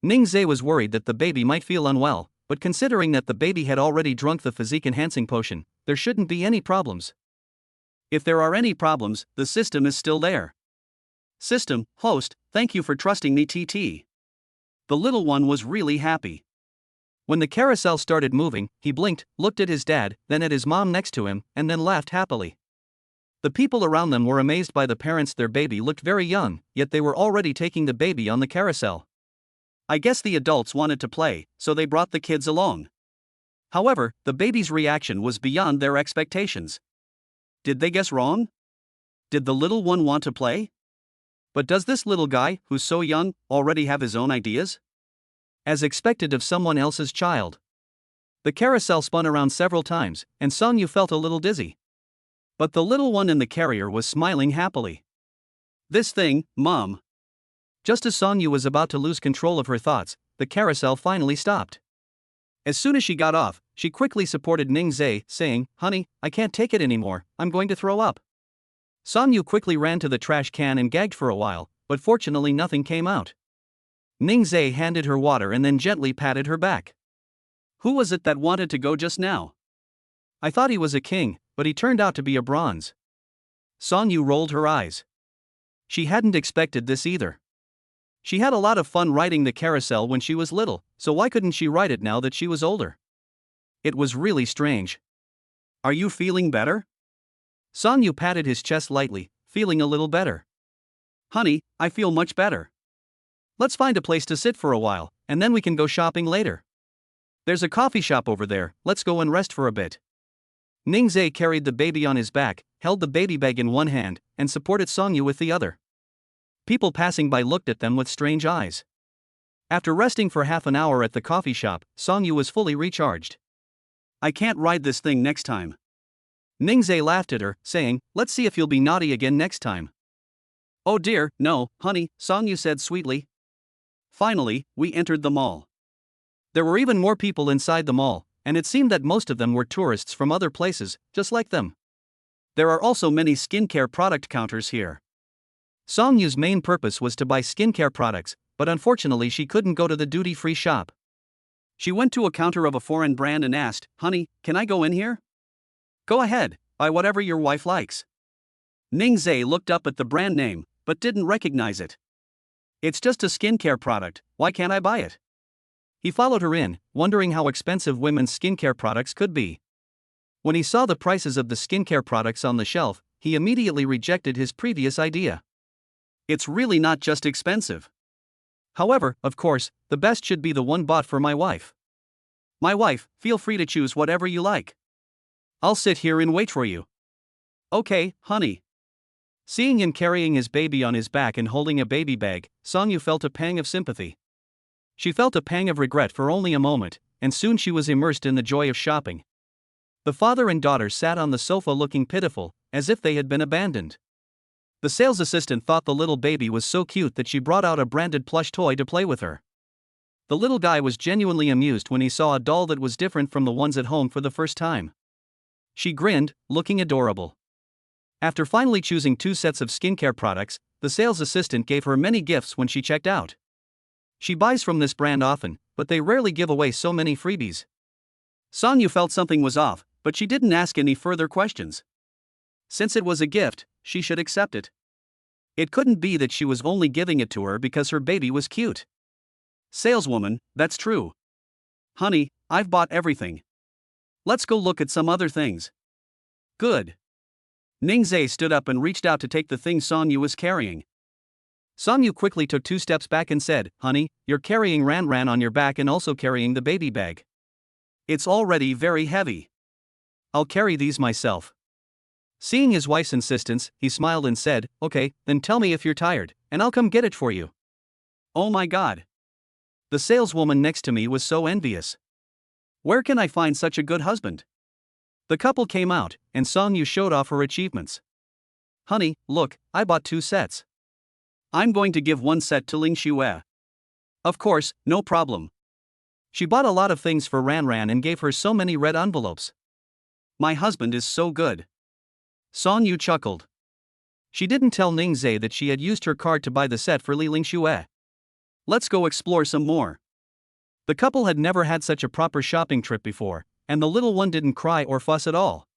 Ningze was worried that the baby might feel unwell, but considering that the baby had already drunk the physique-enhancing potion, there shouldn't be any problems. If there are any problems, the system is still there. System, host, thank you for trusting me TT. The little one was really happy. When the carousel started moving, he blinked, looked at his dad, then at his mom next to him, and then laughed happily. The people around them were amazed by the parents. Their baby looked very young, yet they were already taking the baby on the carousel. I guess the adults wanted to play, so they brought the kids along. However, the baby's reaction was beyond their expectations. Did they guess wrong? Did the little one want to play? But does this little guy, who's so young, already have his own ideas? As expected of someone else's child. The carousel spun around several times, and Sonyu felt a little dizzy. But the little one in the carrier was smiling happily. This thing, Mom. Just as Sonyu was about to lose control of her thoughts, the carousel finally stopped. As soon as she got off, she quickly supported Ningze, saying, Honey, I can't take it anymore, I'm going to throw up. Sonyu quickly ran to the trash can and gagged for a while, but fortunately nothing came out. Ningze handed her water and then gently patted her back. Who was it that wanted to go just now? I thought he was a king, but he turned out to be a bronze. Sonyu rolled her eyes. She hadn't expected this either. She had a lot of fun riding the carousel when she was little, so why couldn't she ride it now that she was older? It was really strange. Are you feeling better? Sonyu patted his chest lightly, feeling a little better. Honey, I feel much better. Let's find a place to sit for a while, and then we can go shopping later. There's a coffee shop over there, let's go and rest for a bit. Ningze carried the baby on his back, held the baby bag in one hand, and supported Sonyu with the other. People passing by looked at them with strange eyes. After resting for half an hour at the coffee shop, Sonyu was fully recharged. I can't ride this thing next time. Ningze laughed at her, saying, Let's see if you'll be naughty again next time. Oh dear, no, honey, Sonyu said sweetly. Finally, we entered the mall. There were even more people inside the mall, and it seemed that most of them were tourists from other places, just like them. There are also many skincare product counters here. Songyu's main purpose was to buy skincare products, but unfortunately she couldn't go to the duty-free shop. She went to a counter of a foreign brand and asked, Honey, can I go in here? Go ahead, buy whatever your wife likes. Ningze looked up at the brand name, but didn't recognize it. It's just a skincare product, why can't I buy it? He followed her in, wondering how expensive women's skincare products could be. When he saw the prices of the skincare products on the shelf, he immediately rejected his previous idea. It's really not just expensive. However, of course, the best should be the one bought for my wife. My wife, feel free to choose whatever you like. I'll sit here and wait for you. Okay, honey. Seeing him carrying his baby on his back and holding a baby bag, Sonyu felt a pang of sympathy. She felt a pang of regret for only a moment, and soon she was immersed in the joy of shopping. The father and daughter sat on the sofa looking pitiful, as if they had been abandoned. The sales assistant thought the little baby was so cute that she brought out a branded plush toy to play with her. The little guy was genuinely amused when he saw a doll that was different from the ones at home for the first time. She grinned, looking adorable. After finally choosing 2 sets of skincare products, the sales assistant gave her many gifts when she checked out. She buys from this brand often, but they rarely give away so many freebies. Sonyu felt something was off, but she didn't ask any further questions. Since it was a gift, she should accept it. It couldn't be that she was only giving it to her because her baby was cute. Saleswoman, that's true. Honey, I've bought everything. Let's go look at some other things. Good. Ningze stood up and reached out to take the thing Sonyu was carrying. Sonyu quickly took 2 steps back and said, Honey, you're carrying Ran on your back and also carrying the baby bag. It's already very heavy. I'll carry these myself. Seeing his wife's insistence, he smiled and said, Okay, then tell me if you're tired, and I'll come get it for you. Oh my God. The saleswoman next to me was so envious. Where can I find such a good husband? The couple came out, and Song Yu showed off her achievements. Honey, look, I bought 2 sets. I'm going to give 1 set to Ling Xue. Of course, no problem. She bought a lot of things for Ran Ran and gave her so many red envelopes. My husband is so good. Song Yu chuckled. She didn't tell Ning Zhe that she had used her card to buy the set for Li Ling Xue. Let's go explore some more. The couple had never had such a proper shopping trip before, and the little one didn't cry or fuss at all.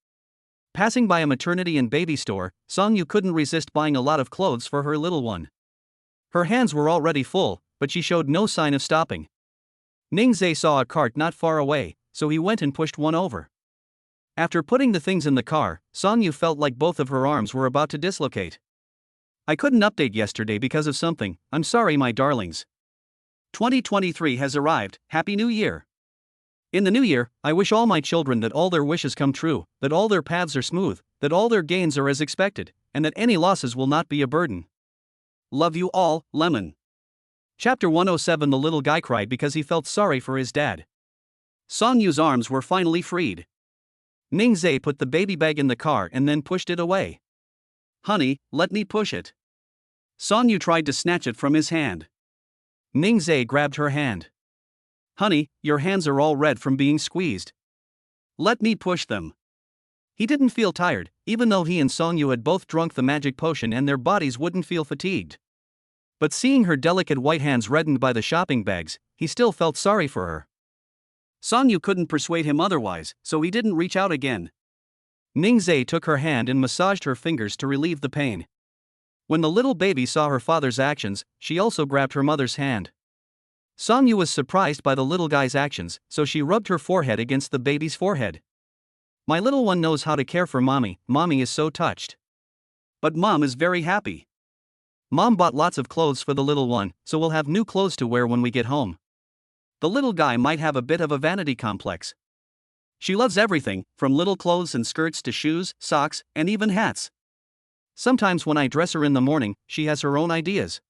Passing by a maternity and baby store, Song Yu couldn't resist buying a lot of clothes for her little one. Her hands were already full, but she showed no sign of stopping. Ning Zhe saw a cart not far away, so he went and pushed one over. After putting the things in the car, Song Yu felt like both of her arms were about to dislocate. I couldn't update yesterday because of something, I'm sorry my darlings. 2023 has arrived, Happy New Year. In the new year, I wish all my children that all their wishes come true, that all their paths are smooth, that all their gains are as expected, and that any losses will not be a burden. Love you all, Lemon. Chapter 107. The little guy cried because he felt sorry for his dad. Song Yu's arms were finally freed. Ning Zhe put the baby bag in the car and then pushed it away. Honey, let me push it. Song Yu tried to snatch it from his hand. Ning Zhe grabbed her hand. Honey, your hands are all red from being squeezed. Let me push them. He didn't feel tired, even though he and Song Yu had both drunk the magic potion and their bodies wouldn't feel fatigued. But seeing her delicate white hands reddened by the shopping bags, he still felt sorry for her. Song Yu couldn't persuade him otherwise, so he didn't reach out again. Ning Zhe took her hand and massaged her fingers to relieve the pain. When the little baby saw her father's actions, she also grabbed her mother's hand. Song Yu was surprised by the little guy's actions, so she rubbed her forehead against the baby's forehead. My little one knows how to care for mommy, mommy is so touched. But mom is very happy. Mom bought lots of clothes for the little one, so we'll have new clothes to wear when we get home. The little guy might have a bit of a vanity complex. She loves everything, from little clothes and skirts to shoes, socks, and even hats. Sometimes when I dress her in the morning, she has her own ideas.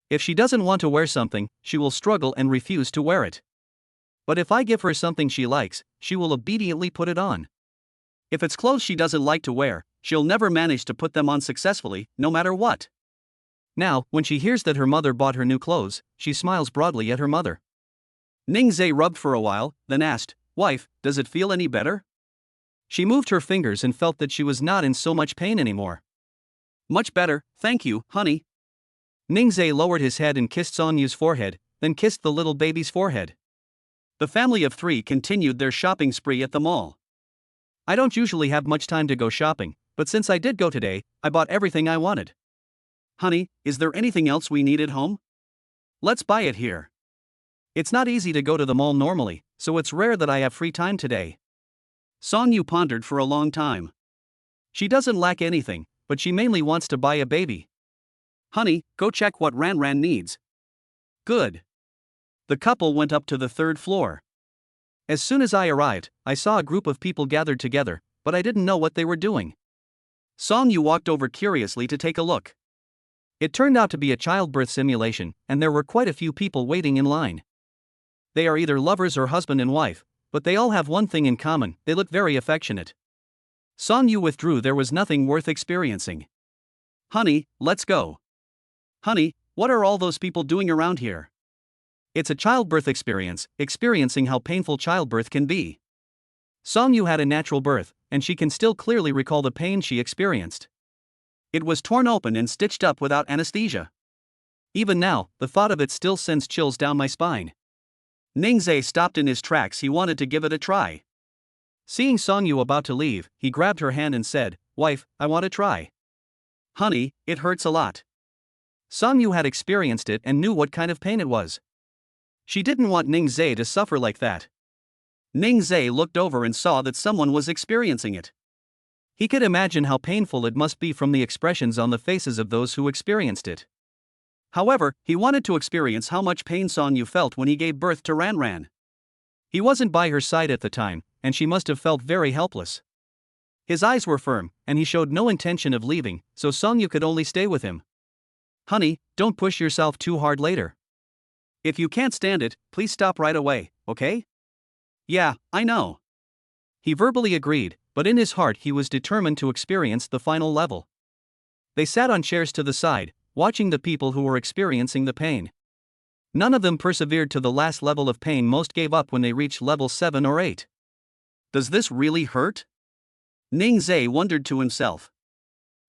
If she doesn't want to wear something, she will struggle and refuse to wear it. But if I give her something she likes, she will obediently put it on. If it's clothes she doesn't like to wear, she'll never manage to put them on successfully, no matter what. Now, when she hears that her mother bought her new clothes, she smiles broadly at her mother. Ning Zhe rubbed for a while, then asked, Wife, does it feel any better? She moved her fingers and felt that she was not in so much pain anymore. Much better, thank you, honey. Ning Zhe lowered his head and kissed Song Yu's forehead, then kissed the little baby's forehead. The family of 3 continued their shopping spree at the mall. I don't usually have much time to go shopping, but since I did go today, I bought everything I wanted. Honey, is there anything else we need at home? Let's buy it here. It's not easy to go to the mall normally, so it's rare that I have free time today. Song Yu pondered for a long time. She doesn't lack anything, but she mainly wants to buy a baby. Honey, go check what Ran Ran needs. Good. The couple went up to the 3rd floor. As soon as I arrived, I saw a group of people gathered together, but I didn't know what they were doing. Song Yu walked over curiously to take a look. It turned out to be a childbirth simulation, and there were quite a few people waiting in line. They are either lovers or husband and wife, but they all have one thing in common, they look very affectionate. Song Yu withdrew. There was nothing worth experiencing. Honey, let's go. Honey, what are all those people doing around here? It's a childbirth experience, experiencing how painful childbirth can be. Song Yu had a natural birth, and she can still clearly recall the pain she experienced. It was torn open and stitched up without anesthesia. Even now, the thought of it still sends chills down my spine. Ning Zhe stopped in his tracks. He wanted to give it a try. Seeing Song Yu about to leave, he grabbed her hand and said, Wife, I want to try. Honey, it hurts a lot. Song Yu had experienced it and knew what kind of pain it was. She didn't want Ning Zhe to suffer like that. Ning Zhe looked over and saw that someone was experiencing it. He could imagine how painful it must be from the expressions on the faces of those who experienced it. However, he wanted to experience how much pain Song Yu felt when he gave birth to Ran Ran. He wasn't by her side at the time, and she must have felt very helpless. His eyes were firm, and he showed no intention of leaving, so Song Yu could only stay with him. Honey, don't push yourself too hard later. If you can't stand it, please stop right away, okay? Yeah, I know. He verbally agreed, but in his heart he was determined to experience the final level. They sat on chairs to the side, watching the people who were experiencing the pain. None of them persevered to the last level of pain. Most gave up when they reached level 7 or 8. Does this really hurt? Ning Zhe wondered to himself.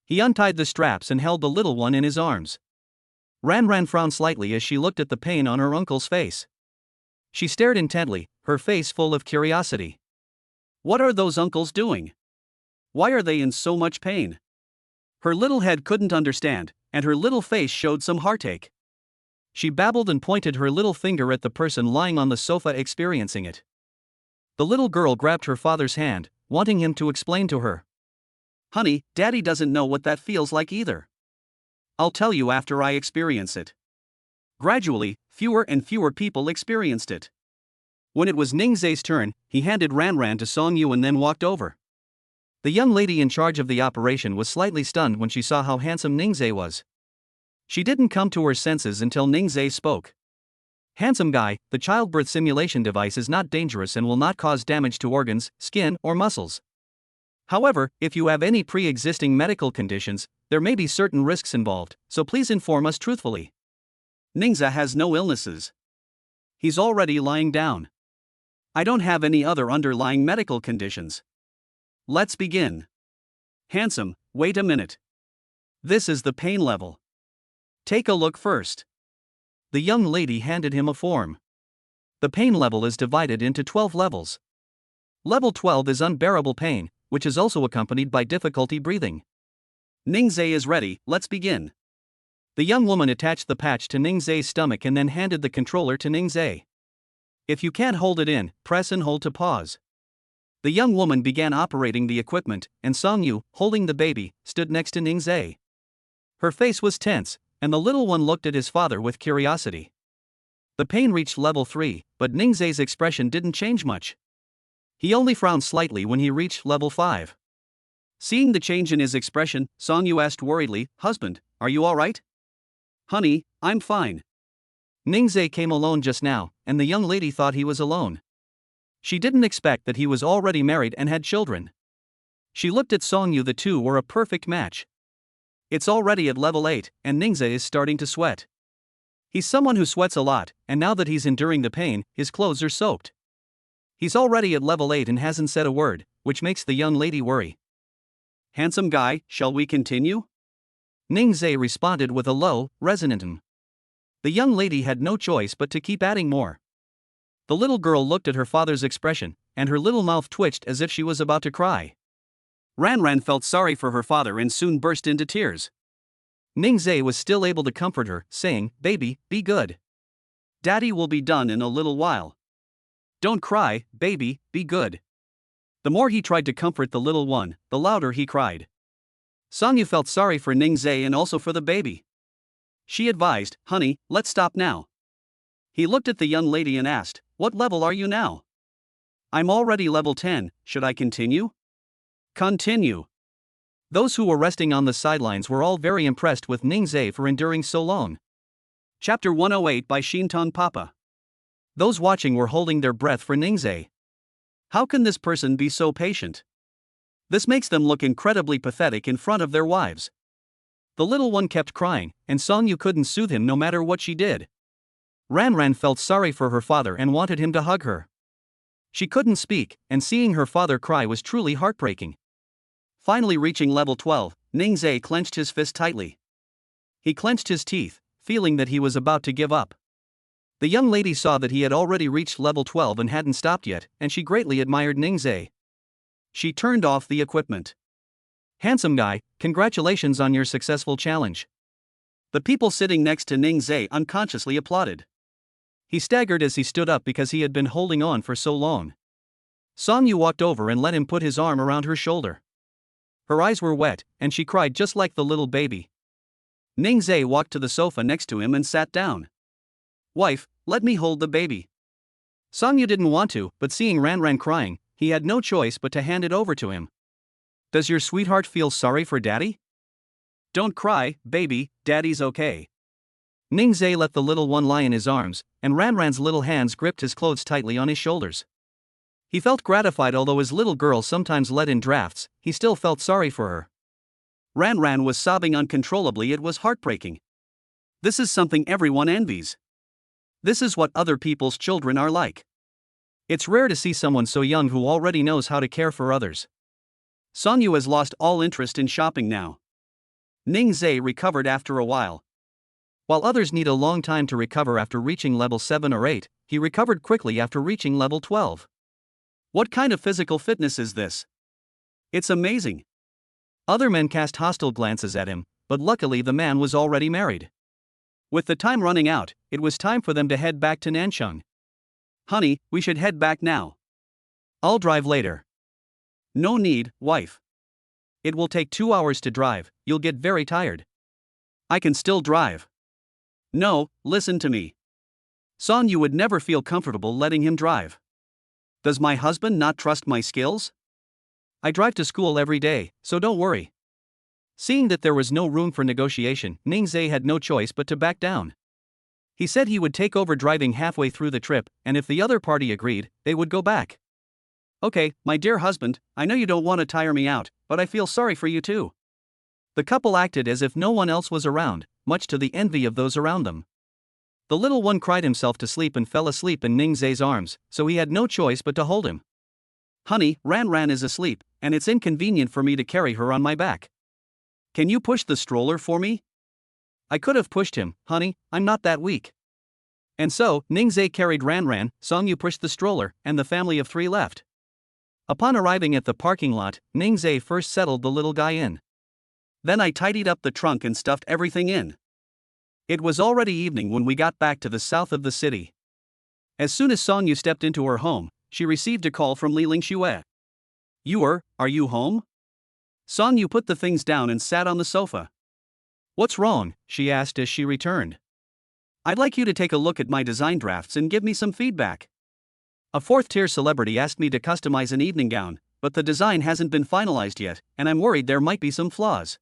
He untied the straps and held the little one in his arms. Ran frowned slightly as she looked at the pain on her uncle's face. She stared intently, her face full of curiosity. What are those uncles doing? Why are they in so much pain? Her little head couldn't understand, and her little face showed some heartache. She babbled and pointed her little finger at the person lying on the sofa experiencing it. The little girl grabbed her father's hand, wanting him to explain to her. Honey, Daddy doesn't know what that feels like either. I'll tell you after I experience it. Gradually, fewer and fewer people experienced it. When it was Ning Zhe's turn, he handed Ran to Song Yu and then walked over. The young lady in charge of the operation was slightly stunned when she saw how handsome Ning Zhe was. She didn't come to her senses until Ning Zhe spoke. Handsome guy, the childbirth simulation device is not dangerous and will not cause damage to organs, skin, or muscles. However, if you have any pre-existing medical conditions, there may be certain risks involved, so please inform us truthfully. Ningzhe has no illnesses. He's already lying down. I don't have any other underlying medical conditions. Let's begin. Handsome, wait a minute. This is the pain level. Take a look first. The young lady handed him a form. The pain level is divided into 12 levels. Level 12 is unbearable pain, which is also accompanied by difficulty breathing. Ningzhe is ready, let's begin. The young woman attached the patch to Ningzhe's stomach and then handed the controller to Ningzhe. If you can't hold it in, press and hold to pause. The young woman began operating the equipment, and Song Yu, holding the baby, stood next to Ningzhe. Her face was tense, and the little one looked at his father with curiosity. The pain reached level 3, but Ningzhe's expression didn't change much. He only frowned slightly when he reached level 5. Seeing the change in his expression, Song Yu asked worriedly, "Husband, are you alright?" "Honey, I'm fine." Ningzhe came alone just now, and the young lady thought he was alone. She didn't expect that he was already married and had children. She looked at Song Yu. The two were a perfect match. It's already at level 8, and Ningzhe is starting to sweat. He's someone who sweats a lot, and now that he's enduring the pain, his clothes are soaked. He's already at level 8 and hasn't said a word, which makes the young lady worry. "Handsome guy, shall we continue?" Ningzhe responded with a low, resonant "mm." The young lady had no choice but to keep adding more. The little girl looked at her father's expression, and her little mouth twitched as if she was about to cry. Ran felt sorry for her father and soon burst into tears. Ningzhe was still able to comfort her, saying, "Baby, be good. Daddy will be done in a little while. Don't cry, baby, be good." The more he tried to comfort the little one, the louder he cried. Song Yu felt sorry for Ningzhe and also for the baby. She advised, "Honey, let's stop now." He looked at the young lady and asked, "What level are you now?" "I'm already level 10, should I continue?" "Continue." Those who were resting on the sidelines were all very impressed with Ningzhe for enduring so long. Chapter 108 by Shinton Papa. Those watching were holding their breath for Ningzhe. How can this person be so patient? This makes them look incredibly pathetic in front of their wives. The little one kept crying, and Song Yu couldn't soothe him no matter what she did. Ran felt sorry for her father and wanted him to hug her. She couldn't speak, and seeing her father cry was truly heartbreaking. Finally reaching level 12, Ningzhe clenched his fist tightly. He clenched his teeth, feeling that he was about to give up. The young lady saw that he had already reached level 12 and hadn't stopped yet, and she greatly admired Ningzhe. She turned off the equipment. "Handsome guy, congratulations on your successful challenge." The people sitting next to Ningzhe unconsciously applauded. He staggered as he stood up because he had been holding on for so long. Song Yu walked over and let him put his arm around her shoulder. Her eyes were wet, and she cried just like the little baby. Ningzhe walked to the sofa next to him and sat down. "Wife, let me hold the baby." Song Yu didn't want to, but seeing Ran Ran crying, he had no choice but to hand it over to him. Does your sweetheart feel sorry for daddy? Don't cry, baby, daddy's okay. Ning Zhe let the little one lie in his arms, and Ran Ran's little hands gripped his clothes tightly on his shoulders. He felt gratified. Although his little girl sometimes let in drafts, he still felt sorry for her. Ran Ran was sobbing uncontrollably. It was heartbreaking. This is something everyone envies. This is what other people's children are like. It's rare to see someone so young who already knows how to care for others. Song Yu has lost all interest in shopping now. Ning Zhe recovered after a while. While others need a long time to recover after reaching level 7 or 8, he recovered quickly after reaching level 12. What kind of physical fitness is this? It's amazing. Other men cast hostile glances at him, but luckily the man was already married. With the time running out, it was time for them to head back to Nanchang. Honey, we should head back now. I'll drive later. No need, wife. It will take 2 hours to drive, you'll get very tired. I can still drive. No, listen to me. Song Yu would never feel comfortable letting him drive. Does my husband not trust my skills? I drive to school every day, so don't worry. Seeing that there was no room for negotiation, Ning Zhe had no choice but to back down. He said he would take over driving halfway through the trip, and if the other party agreed, they would go back. Okay, my dear husband, I know you don't want to tire me out, but I feel sorry for you too. The couple acted as if no one else was around, much to the envy of those around them. The little one cried himself to sleep and fell asleep in Ning Zhe's arms, so he had no choice but to hold him. Honey, Ran Ran is asleep, and it's inconvenient for me to carry her on my back. Can you push the stroller for me? I could have pushed him, honey, I'm not that weak. And so, Ning Zhe carried Ran Ran, Song Yu pushed the stroller, and the family of 3 left. Upon arriving at the parking lot, Ning Zhe first settled the little guy in. Then I tidied up the trunk and stuffed everything in. It was already evening when we got back to the south of the city. As soon as Song Yu stepped into her home, she received a call from Li Lingxue. Are you home? Song Yu put the things down and sat on the sofa. What's wrong? She asked as she returned. I'd like you to take a look at my design drafts and give me some feedback. A 4th-tier celebrity asked me to customize an evening gown, but the design hasn't been finalized yet, and I'm worried there might be some flaws.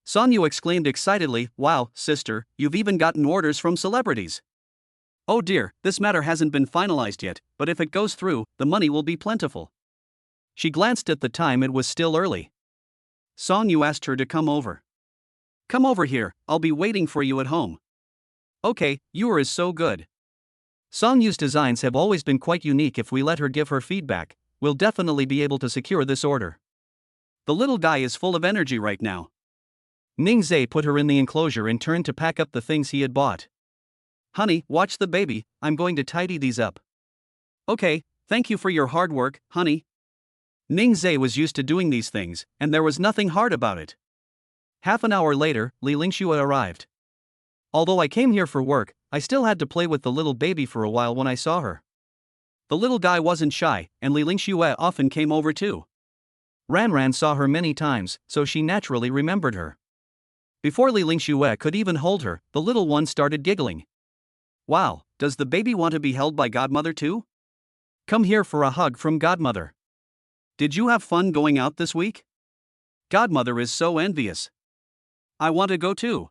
Song Yu exclaimed excitedly, Wow, sister, you've even gotten orders from celebrities. Oh dear, this matter hasn't been finalized yet, but if it goes through, the money will be plentiful. She glanced at the time. It was still early. Song Yu asked her to come over. Come over here, I'll be waiting for you at home. Okay, you is so good. Song Yu's designs have always been quite unique. If we let her give her feedback, we'll definitely be able to secure this order. The little guy is full of energy right now. Ning Zhe put her in the enclosure and turned to pack up the things he had bought. Honey, watch the baby, I'm going to tidy these up. Okay, thank you for your hard work, honey. Ning Zhe was used to doing these things, and there was nothing hard about it. Half an hour later, Li Lingxue arrived. Although I came here for work, I still had to play with the little baby for a while when I saw her. The little guy wasn't shy, and Li Lingxue often came over too. Ran Ran saw her many times, so she naturally remembered her. Before Li Lingxue could even hold her, the little one started giggling. Wow, does the baby want to be held by Godmother too? Come here for a hug from Godmother. Did you have fun going out this week? Godmother is so envious. I want to go too.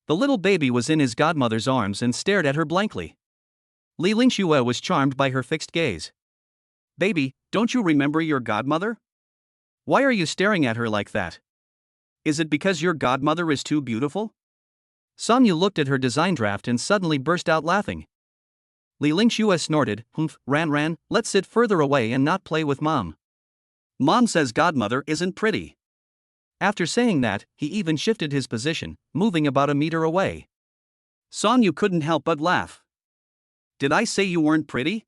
The little baby was in his godmother's arms and stared at her blankly. Li Lingxue was charmed by her fixed gaze. Baby, don't you remember your godmother? Why are you staring at her like that? Is it because your godmother is too beautiful? Song Yu looked at her design draft and suddenly burst out laughing. Li Lingxue snorted, Humph, Ran Ran, let's sit further away and not play with Mom. Mom says Godmother isn't pretty. After saying that, he even shifted his position, moving about a meter away. Song Yu couldn't help but laugh. Did I say you weren't pretty?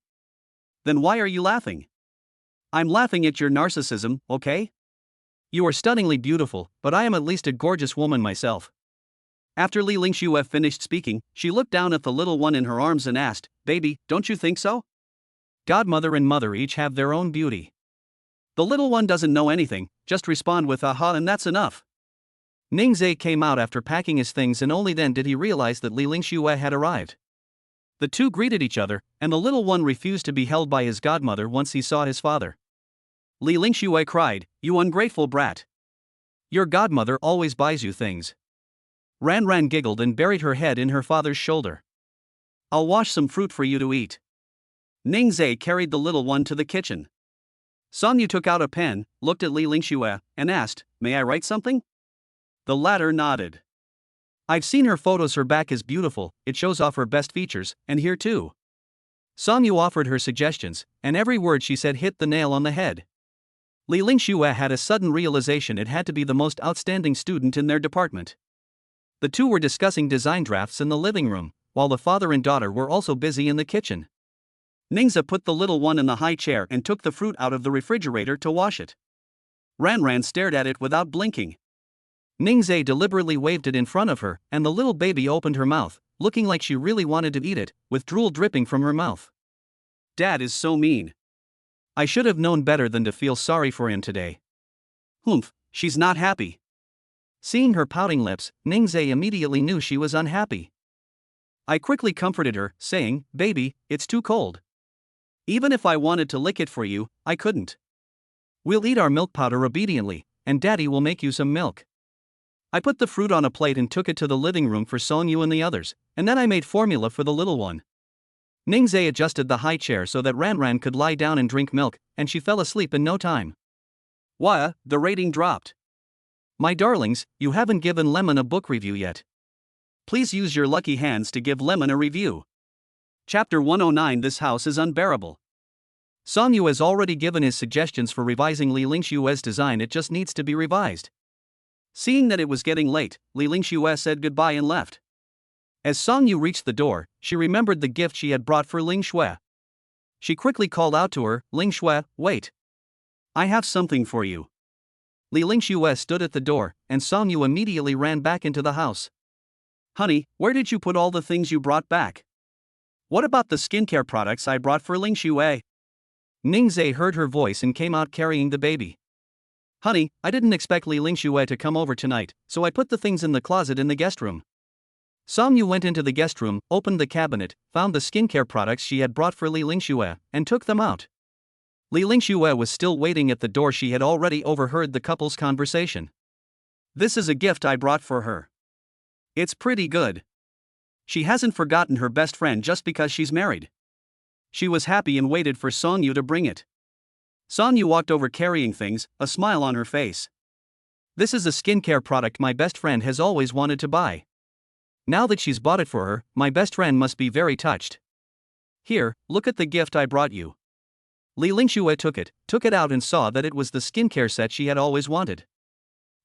Then why are you laughing? I'm laughing at your narcissism, okay? You are stunningly beautiful, but I am at least a gorgeous woman myself. After Li Lingxue finished speaking, she looked down at the little one in her arms and asked, Baby, don't you think so? Godmother and mother each have their own beauty. The little one doesn't know anything, just respond with aha and that's enough. Ning Zhe came out after packing his things and only then did he realize that Li Lingxue had arrived. The two greeted each other, and the little one refused to be held by his godmother once he saw his father. Li Lingxue cried, "You ungrateful brat! Your godmother always buys you things." Ran Ran giggled and buried her head in her father's shoulder. "I'll wash some fruit for you to eat." Ning Zai carried the little one to the kitchen. Song Yu took out a pen, looked at Li Lingxue, and asked, "May I write something?" The latter nodded. "I've seen her photos. Her back is beautiful, it shows off her best features, and here too." Song Yu offered her suggestions, and every word she said hit the nail on the head. Li Lingxue had a sudden realization it had to be the most outstanding student in their department. The two were discussing design drafts in the living room, while the father and daughter were also busy in the kitchen. Ningza put the little one in the high chair and took the fruit out of the refrigerator to wash it. Ran Ran stared at it without blinking. Ningzai deliberately waved it in front of her, and the little baby opened her mouth, looking like she really wanted to eat it, with drool dripping from her mouth. "Dad is so mean. I should have known better than to feel sorry for him today." "Humph, she's not happy." Seeing her pouting lips, Ningzai immediately knew she was unhappy. I quickly comforted her, saying, "Baby, it's too cold. Even if I wanted to lick it for you, I couldn't. We'll eat our milk powder obediently, and Daddy will make you some milk." I put the fruit on a plate and took it to the living room for Song Yu and the others, and then I made formula for the little one. Ningzai adjusted the high chair so that Ran Ran could lie down and drink milk, and she fell asleep in no time. Wah, the rating dropped. My darlings, you haven't given Lemon a book review yet. Please use your lucky hands to give Lemon a review. Chapter 109. This house is unbearable. Song Yu has already given his suggestions for revising Li Lingxue's design. It just needs to be revised. Seeing that it was getting late, Li Lingxue said goodbye and left. As Song Yu reached the door, she remembered the gift she had brought for Ling Xue. She quickly called out to her, "Ling Xue, wait. I have something for you." Li Lingxue stood at the door, and Song Yu immediately ran back into the house. "Honey, where did you put all the things you brought back? What about the skincare products I brought for Ling Xue?" Ningzai heard her voice and came out carrying the baby. "Honey, I didn't expect Li Lingxue to come over tonight, so I put the things in the closet in the guest room." Song Yu went into the guest room, opened the cabinet, found the skincare products she had brought for Li Lingxue, and took them out. Li Lingxue was still waiting at the door. She had already overheard the couple's conversation. "This is a gift I brought for her. It's pretty good. She hasn't forgotten her best friend just because she's married." She was happy and waited for Song Yu to bring it. Song Yu walked over carrying things, a smile on her face. "This is a skincare product my best friend has always wanted to buy. Now that she's bought it for her, my best friend must be very touched. Here, look at the gift I brought you." Li Lingxue took it out and saw that it was the skincare set she had always wanted.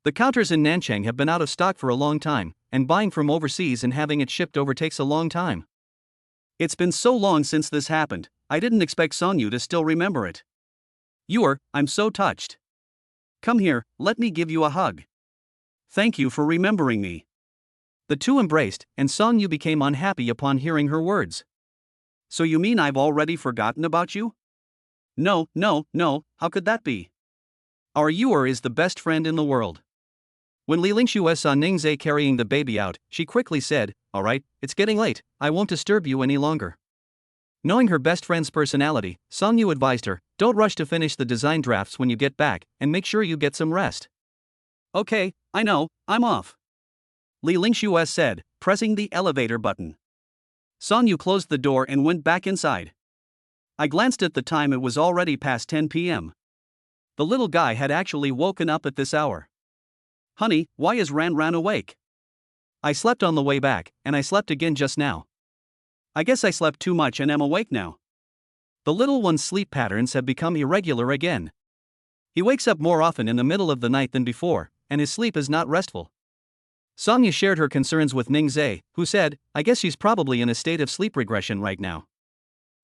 The counters in Nanchang have been out of stock for a long time, and buying from overseas and having it shipped over takes a long time. It's been so long since this happened, I didn't expect Song Yu to still remember it. I'm so touched. Come here, let me give you a hug. Thank you for remembering me." The two embraced, and Song Yu became unhappy upon hearing her words. "So you mean I've already forgotten about you?" No, how could that be? Our Yuer is the best friend in the world." When Li Lingxue saw Ningzai carrying the baby out, she quickly said, "Alright, it's getting late, I won't disturb you any longer." Knowing her best friend's personality, Song Yu advised her, "Don't rush to finish the design drafts when you get back, and make sure you get some rest." "Okay, I know, I'm off," Li Lingxue said, pressing the elevator button. Song Yu closed the door and went back inside. I glanced at the time. It was already past 10 p.m. The little guy had actually woken up at this hour. "Honey, why is Ran Ran awake?" "I slept on the way back, and I slept again just now. I guess I slept too much and am awake now." The little one's sleep patterns have become irregular again. He wakes up more often in the middle of the night than before, and his sleep is not restful. Song Yu shared her concerns with Ningzai, who said, "I guess she's probably in a state of sleep regression right now.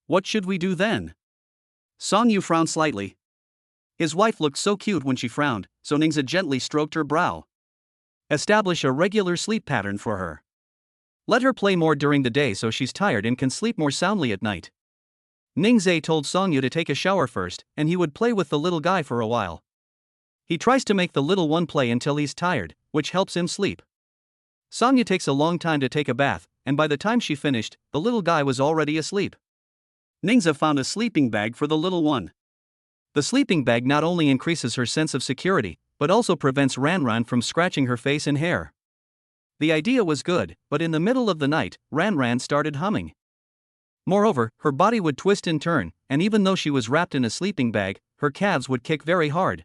What should we do then?" Song Yu frowned slightly. His wife looked so cute when she frowned, so Ningzai gently stroked her brow. "Establish a regular sleep pattern for her. Let her play more during the day so she's tired and can sleep more soundly at night." Ningzai told Song Yu to take a shower first, and he would play with the little guy for a while. He tries to make the little one play until he's tired, which helps him sleep. Song Yu takes a long time to take a bath, and by the time she finished, the little guy was already asleep. Ningze found a sleeping bag for the little one. The sleeping bag not only increases her sense of security, but also prevents Ranran from scratching her face and hair. The idea was good, but in the middle of the night, Ranran started humming. Moreover, her body would twist and turn, and even though she was wrapped in a sleeping bag, her calves would kick very hard.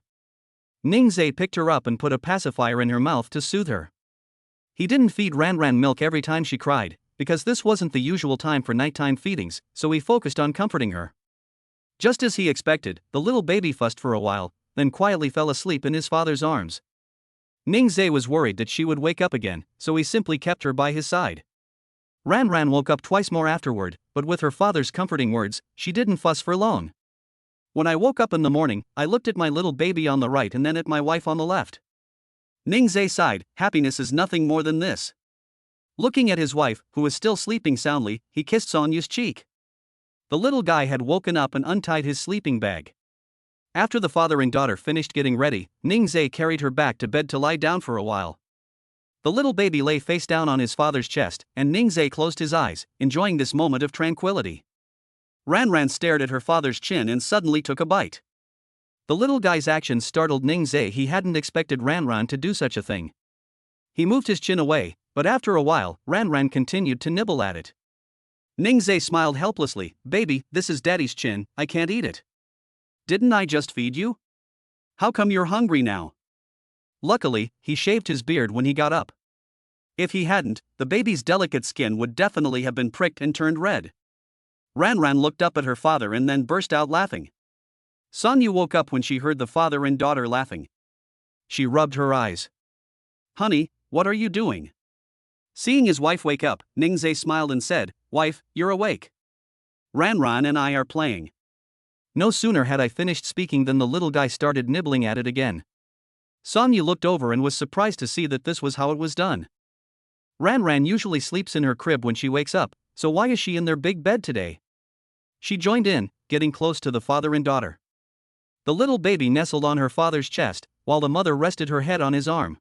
Ningze picked her up and put a pacifier in her mouth to soothe her. He didn't feed Ranran milk every time she cried, because this wasn't the usual time for nighttime feedings, so he focused on comforting her. Just as he expected, the little baby fussed for a while, then quietly fell asleep in his father's arms. Ningze was worried that she would wake up again, so he simply kept her by his side. Ranran woke up twice more afterward, but with her father's comforting words, she didn't fuss for long. When I woke up in the morning, I looked at my little baby on the right and then at my wife on the left. Ningze sighed, happiness is nothing more than this. Looking at his wife, who was still sleeping soundly, he kissed Sonya's cheek. The little guy had woken up and untied his sleeping bag. After the father and daughter finished getting ready, Ningze carried her back to bed to lie down for a while. The little baby lay face down on his father's chest, and Ningze closed his eyes, enjoying this moment of tranquility. Ranran stared at her father's chin and suddenly took a bite. The little guy's actions startled Ningze. He hadn't expected Ranran to do such a thing. He moved his chin away, but after a while, Ranran continued to nibble at it. Ningze smiled helplessly. Baby, this is daddy's chin, I can't eat it. Didn't I just feed you? How come you're hungry now? Luckily, he shaved his beard when he got up. If he hadn't, the baby's delicate skin would definitely have been pricked and turned red. Ranran looked up at her father and then burst out laughing. Sonya woke up when she heard the father and daughter laughing. She rubbed her eyes. Honey, what are you doing? Seeing his wife wake up, Ningze smiled and said, Wife, you're awake. Ranran and I are playing. No sooner had I finished speaking than the little guy started nibbling at it again. Sonya looked over and was surprised to see that this was how it was done. Ranran usually sleeps in her crib when she wakes up, so why is she in their big bed today? She joined in, getting close to the father and daughter. The little baby nestled on her father's chest, while the mother rested her head on his arm.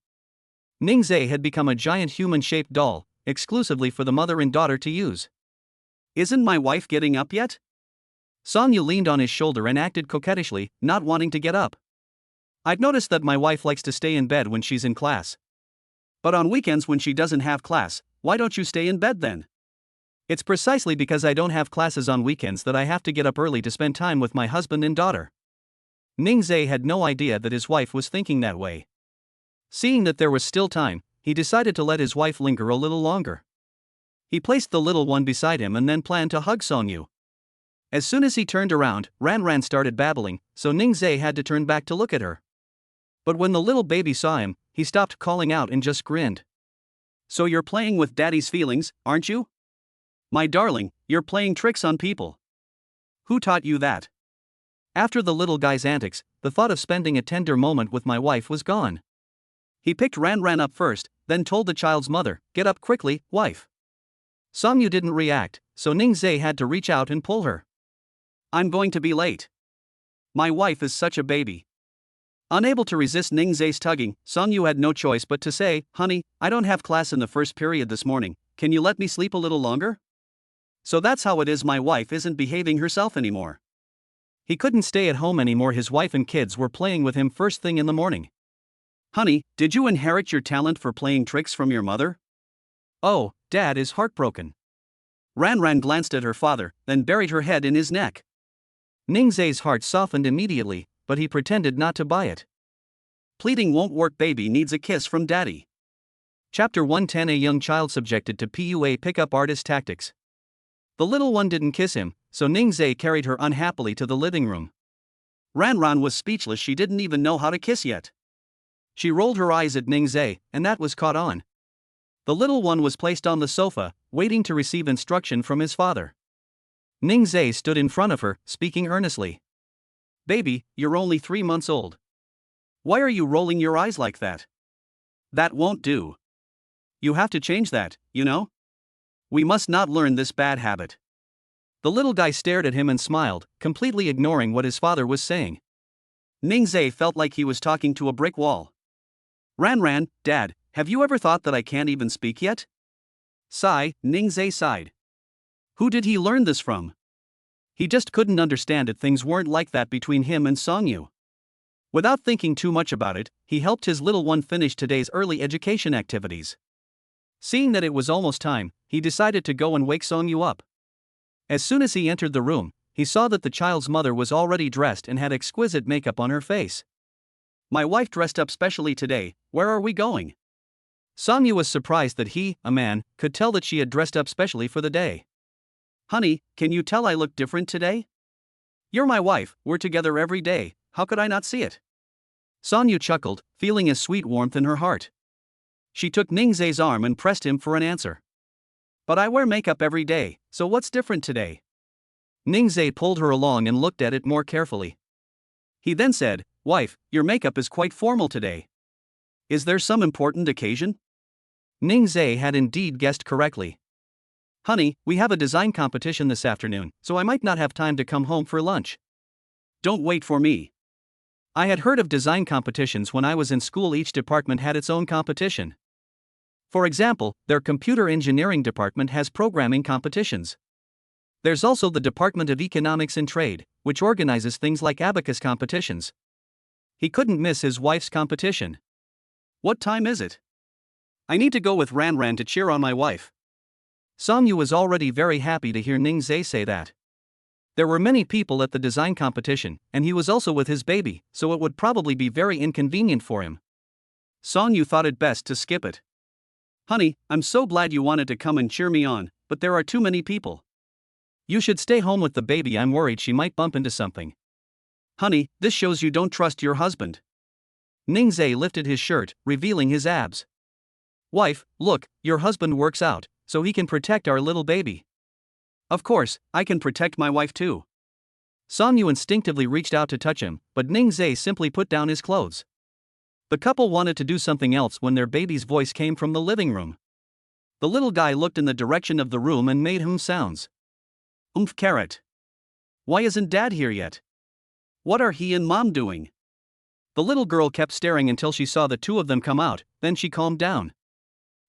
Ningze had become a giant human-shaped doll, exclusively for the mother and daughter to use. Isn't my wife getting up yet? Sonya leaned on his shoulder and acted coquettishly, not wanting to get up. I've noticed that my wife likes to stay in bed when she's in class. But on weekends when she doesn't have class, why don't you stay in bed then? It's precisely because I don't have classes on weekends that I have to get up early to spend time with my husband and daughter. Ningze had no idea that his wife was thinking that way. Seeing that there was still time, he decided to let his wife linger a little longer. He placed the little one beside him and then planned to hug Sonyu. As soon as he turned around, Ranran started babbling, so Ningze had to turn back to look at her. But when the little baby saw him, he stopped calling out and just grinned. So you're playing with daddy's feelings, aren't you? My darling, you're playing tricks on people. Who taught you that? After the little guy's antics, the thought of spending a tender moment with my wife was gone. He picked Ranran up first, then told the child's mother, Get up quickly, wife. Sonyu didn't react, so Ningze had to reach out and pull her. I'm going to be late. My wife is such a baby. Unable to resist Ningze's tugging, Sonyu had no choice but to say, Honey, I don't have class in the first period this morning, can you let me sleep a little longer? So that's how it is my wife isn't behaving herself anymore. He couldn't stay at home anymore. His wife and kids were playing with him first thing in the morning. Honey, did you inherit your talent for playing tricks from your mother? Oh, Dad is heartbroken. Ranran glanced at her father, then buried her head in his neck. Ningze's heart softened immediately, but he pretended not to buy it. Pleading won't work. Baby needs a kiss from daddy. Chapter 110. A young child subjected to PUA pickup artist tactics. The little one didn't kiss him, so Ningze carried her unhappily to the living room. Ranran was speechless. She didn't even know how to kiss yet. She rolled her eyes at Ningze, and that was caught on. The little one was placed on the sofa, waiting to receive instruction from his father. Ningze stood in front of her, speaking earnestly. Baby, you're only 3 months old. Why are you rolling your eyes like that? That won't do. You have to change that, you know? We must not learn this bad habit. The little guy stared at him and smiled, completely ignoring what his father was saying. Ningze felt like he was talking to a brick wall. Ranran, Dad, have you ever thought that I can't even speak yet? Sigh, Ningzai sighed. Who did he learn this from? He just couldn't understand it. Things weren't like that between him and Songyu. Without thinking too much about it, he helped his little one finish today's early education activities. Seeing that it was almost time, he decided to go and wake Songyu up. As soon as he entered the room, he saw that the child's mother was already dressed and had exquisite makeup on her face. My wife dressed up specially today, where are we going? Songyu was surprised that he, a man, could tell that she had dressed up specially for the day. Honey, can you tell I look different today? You're my wife, we're together every day, how could I not see it? Songyu chuckled, feeling a sweet warmth in her heart. She took Ningzai's arm and pressed him for an answer. But I wear makeup every day, so what's different today? Ningzai pulled her along and looked at it more carefully. He then said, Wife, your makeup is quite formal today. Is there some important occasion? Ningzai had indeed guessed correctly. Honey, we have a design competition this afternoon, so I might not have time to come home for lunch. Don't wait for me. I had heard of design competitions when I was in school. Each department had its own competition. For example, their computer engineering department has programming competitions. There's also the Department of Economics and Trade, which organizes things like abacus competitions. He couldn't miss his wife's competition. What time is it? I need to go with Ranran to cheer on my wife. Songyu was already very happy to hear Ningzai say that. There were many people at the design competition, and he was also with his baby, so it would probably be very inconvenient for him. Songyu thought it best to skip it. Honey, I'm so glad you wanted to come and cheer me on, but there are too many people. You should stay home with the baby. I'm worried she might bump into something. Honey, this shows you don't trust your husband. Ningzai lifted his shirt, revealing his abs. Wife, look, your husband works out, so he can protect our little baby. Of course, I can protect my wife too. Songyu instinctively reached out to touch him, but Ningzai simply put down his clothes. The couple wanted to do something else when their baby's voice came from the living room. The little guy looked in the direction of the room and made sounds. Carrot. Why isn't Dad here yet? What are he and Mom doing? The little girl kept staring until she saw the two of them come out, then she calmed down.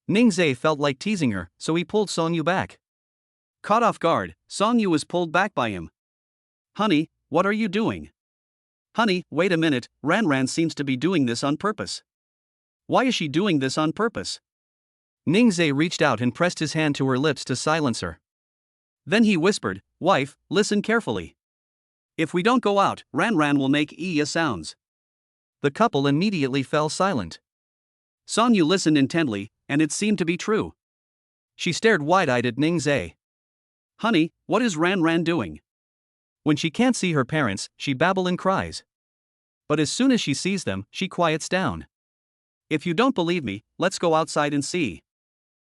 Ningzai felt like teasing her, so he pulled Songyu back. Caught off guard, Songyu was pulled back by him. Honey, what are you doing? Honey, wait a minute, Ranran seems to be doing this on purpose. Why is she doing this on purpose? Ningzai reached out and pressed his hand to her lips to silence her. Then he whispered, Wife, listen carefully. If we don't go out, Ranran will make sounds. The couple immediately fell silent. Songyu listened intently, and it seemed to be true. She stared wide-eyed at Ningzai. Honey, what is Ranran doing? When she can't see her parents, she babbles and cries. But as soon as she sees them, she quiets down. If you don't believe me, let's go outside and see.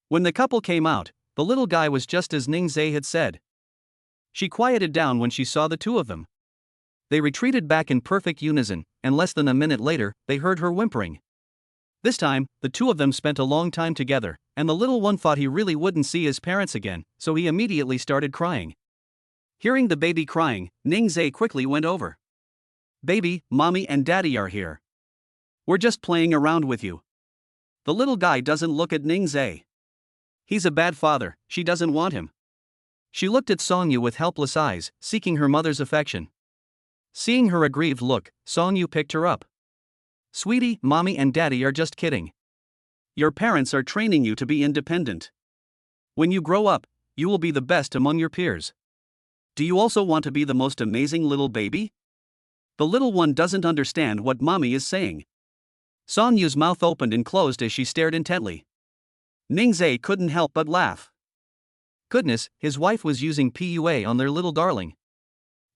When the couple came out, the little guy was just as Ningzai had said. She quieted down when she saw the two of them. They retreated back in perfect unison, and less than a minute later, they heard her whimpering. This time, the two of them spent a long time together, and the little one thought he really wouldn't see his parents again, so he immediately started crying. Hearing the baby crying, Ningzai quickly went over. Baby, Mommy and Daddy are here. We're just playing around with you. The little guy doesn't look at Ningzai. He's a bad father, she doesn't want him. She looked at Songyu with helpless eyes, seeking her mother's affection. Seeing her aggrieved look, Songyu picked her up. Sweetie, Mommy and Daddy are just kidding. Your parents are training you to be independent. When you grow up, you will be the best among your peers. Do you also want to be the most amazing little baby? The little one doesn't understand what Mommy is saying. Songyu's mouth opened and closed as she stared intently. Ningzai couldn't help but laugh. Goodness, his wife was using PUA on their little darling.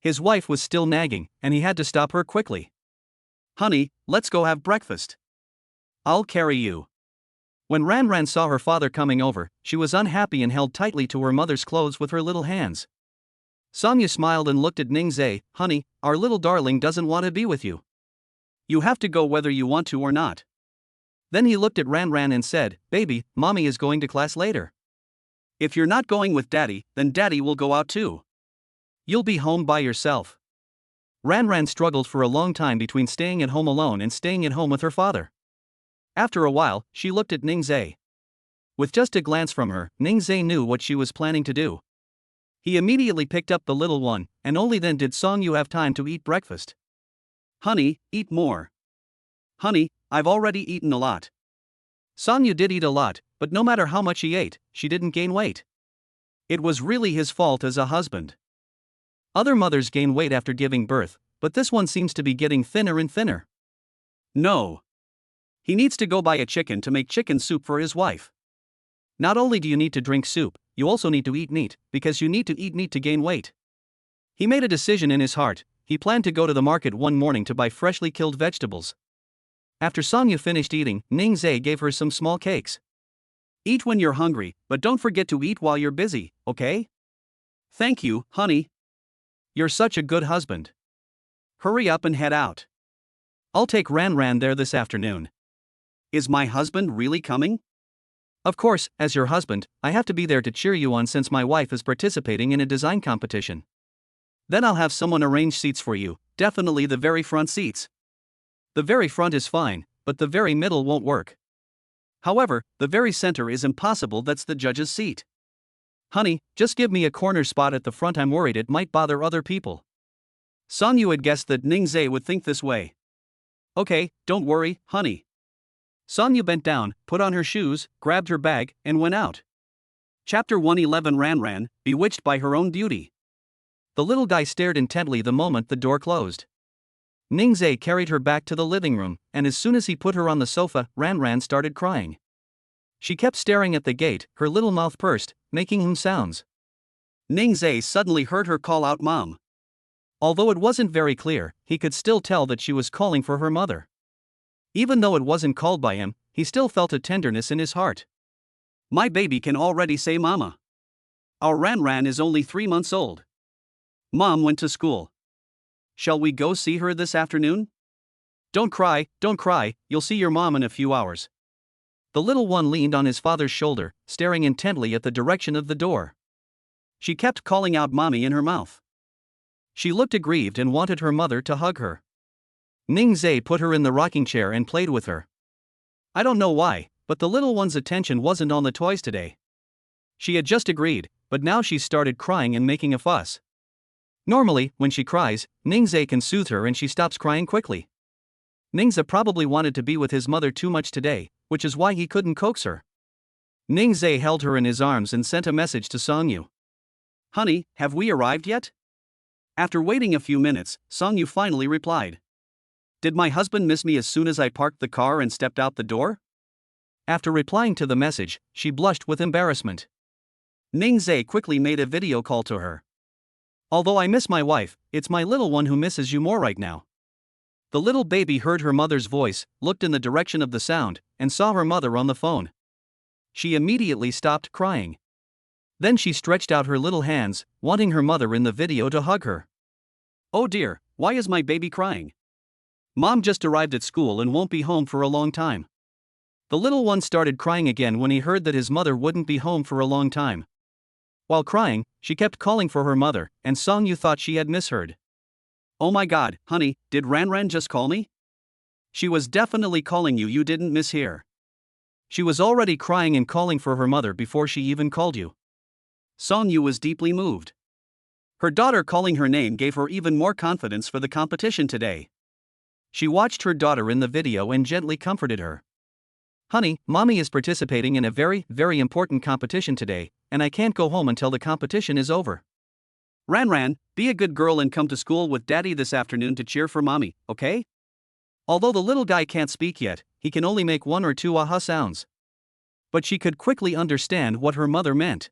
His wife was still nagging, and he had to stop her quickly. Honey, let's go have breakfast. I'll carry you. When Ranran saw her father coming over, she was unhappy and held tightly to her mother's clothes with her little hands. Songyu smiled and looked at Ningzai. Honey, our little darling doesn't want to be with you. You have to go whether you want to or not. Then he looked at Ranran and said, Baby, Mommy is going to class later. If you're not going with Daddy, then Daddy will go out too. You'll be home by yourself. Ranran struggled for a long time between staying at home alone and staying at home with her father. After a while, she looked at Ningzai. With just a glance from her, Ningzai knew what she was planning to do. He immediately picked up the little one, and only then did Songyu have time to eat breakfast. Honey, eat more. Honey, I've already eaten a lot. Songyu did eat a lot, but no matter how much he ate, she didn't gain weight. It was really his fault as a husband. Other mothers gain weight after giving birth, but this one seems to be getting thinner and thinner. No. He needs to go buy a chicken to make chicken soup for his wife. Not only do you need to drink soup, you also need to eat meat, because you need to eat meat to gain weight. He made a decision in his heart. He planned to go to the market one morning to buy freshly killed vegetables. After Songyu finished eating, Ningzai gave her some small cakes. Eat when you're hungry, but don't forget to eat while you're busy, okay? Thank you, honey. You're such a good husband. Hurry up and head out. I'll take Ran there this afternoon. Is my husband really coming? Of course, as your husband, I have to be there to cheer you on since my wife is participating in a design competition. Then I'll have someone arrange seats for you, definitely the very front seats. The very front is fine, but the very middle won't work. However, the very center is impossible, that's the judge's seat. Honey, just give me a corner spot at the front, I'm worried it might bother other people. Songyu had guessed that Ningzai would think this way. Okay, don't worry, honey. Songyu bent down, put on her shoes, grabbed her bag, and went out. Chapter 111. Ran, bewitched by her own beauty. The little guy stared intently the moment the door closed. Ningzai carried her back to the living room, and as soon as he put her on the sofa, Ran started crying. She kept staring at the gate, her little mouth pursed, making sounds. Ningzai suddenly heard her call out Mom. Although it wasn't very clear, he could still tell that she was calling for her mother. Even though it wasn't called by him, he still felt a tenderness in his heart. My baby can already say Mama. Our Ran is only 3 months old. Mom went to school. Shall we go see her this afternoon? Don't cry, you'll see your mom in a few hours. The little one leaned on his father's shoulder, staring intently at the direction of the door. She kept calling out Mommy in her mouth. She looked aggrieved and wanted her mother to hug her. Ningzai put her in the rocking chair and played with her. I don't know why, but the little one's attention wasn't on the toys today. She had just agreed, but now she started crying and making a fuss. Normally, when she cries, Ningzai can soothe her and she stops crying quickly. Ningzai probably wanted to be with his mother too much today, which is why he couldn't coax her. Ningzai held her in his arms and sent a message to Songyu. Honey, have we arrived yet? After waiting a few minutes, Songyu finally replied. Did my husband miss me as soon as I parked the car and stepped out the door? After replying to the message, she blushed with embarrassment. Ningzai quickly made a video call to her. Although I miss my wife, it's my little one who misses you more right now. The little baby heard her mother's voice, looked in the direction of the sound, and saw her mother on the phone. She immediately stopped crying. Then she stretched out her little hands, wanting her mother in the video to hug her. Oh dear, why is my baby crying? Mom just arrived at school and won't be home for a long time. The little one started crying again when he heard that his mother wouldn't be home for a long time. While crying, she kept calling for her mother, and Songyu thought she had misheard. Oh my god, honey, did Ran just call me? She was definitely calling you, you didn't mishear. She was already crying and calling for her mother before she even called you. Songyu was deeply moved. Her daughter calling her name gave her even more confidence for the competition today. She watched her daughter in the video and gently comforted her. Honey, Mommy is participating in a very, very important competition today, and I can't go home until the competition is over. Ran, be a good girl and come to school with Daddy this afternoon to cheer for Mommy, okay? Although the little guy can't speak yet, he can only make 1 or 2 aha sounds. But she could quickly understand what her mother meant.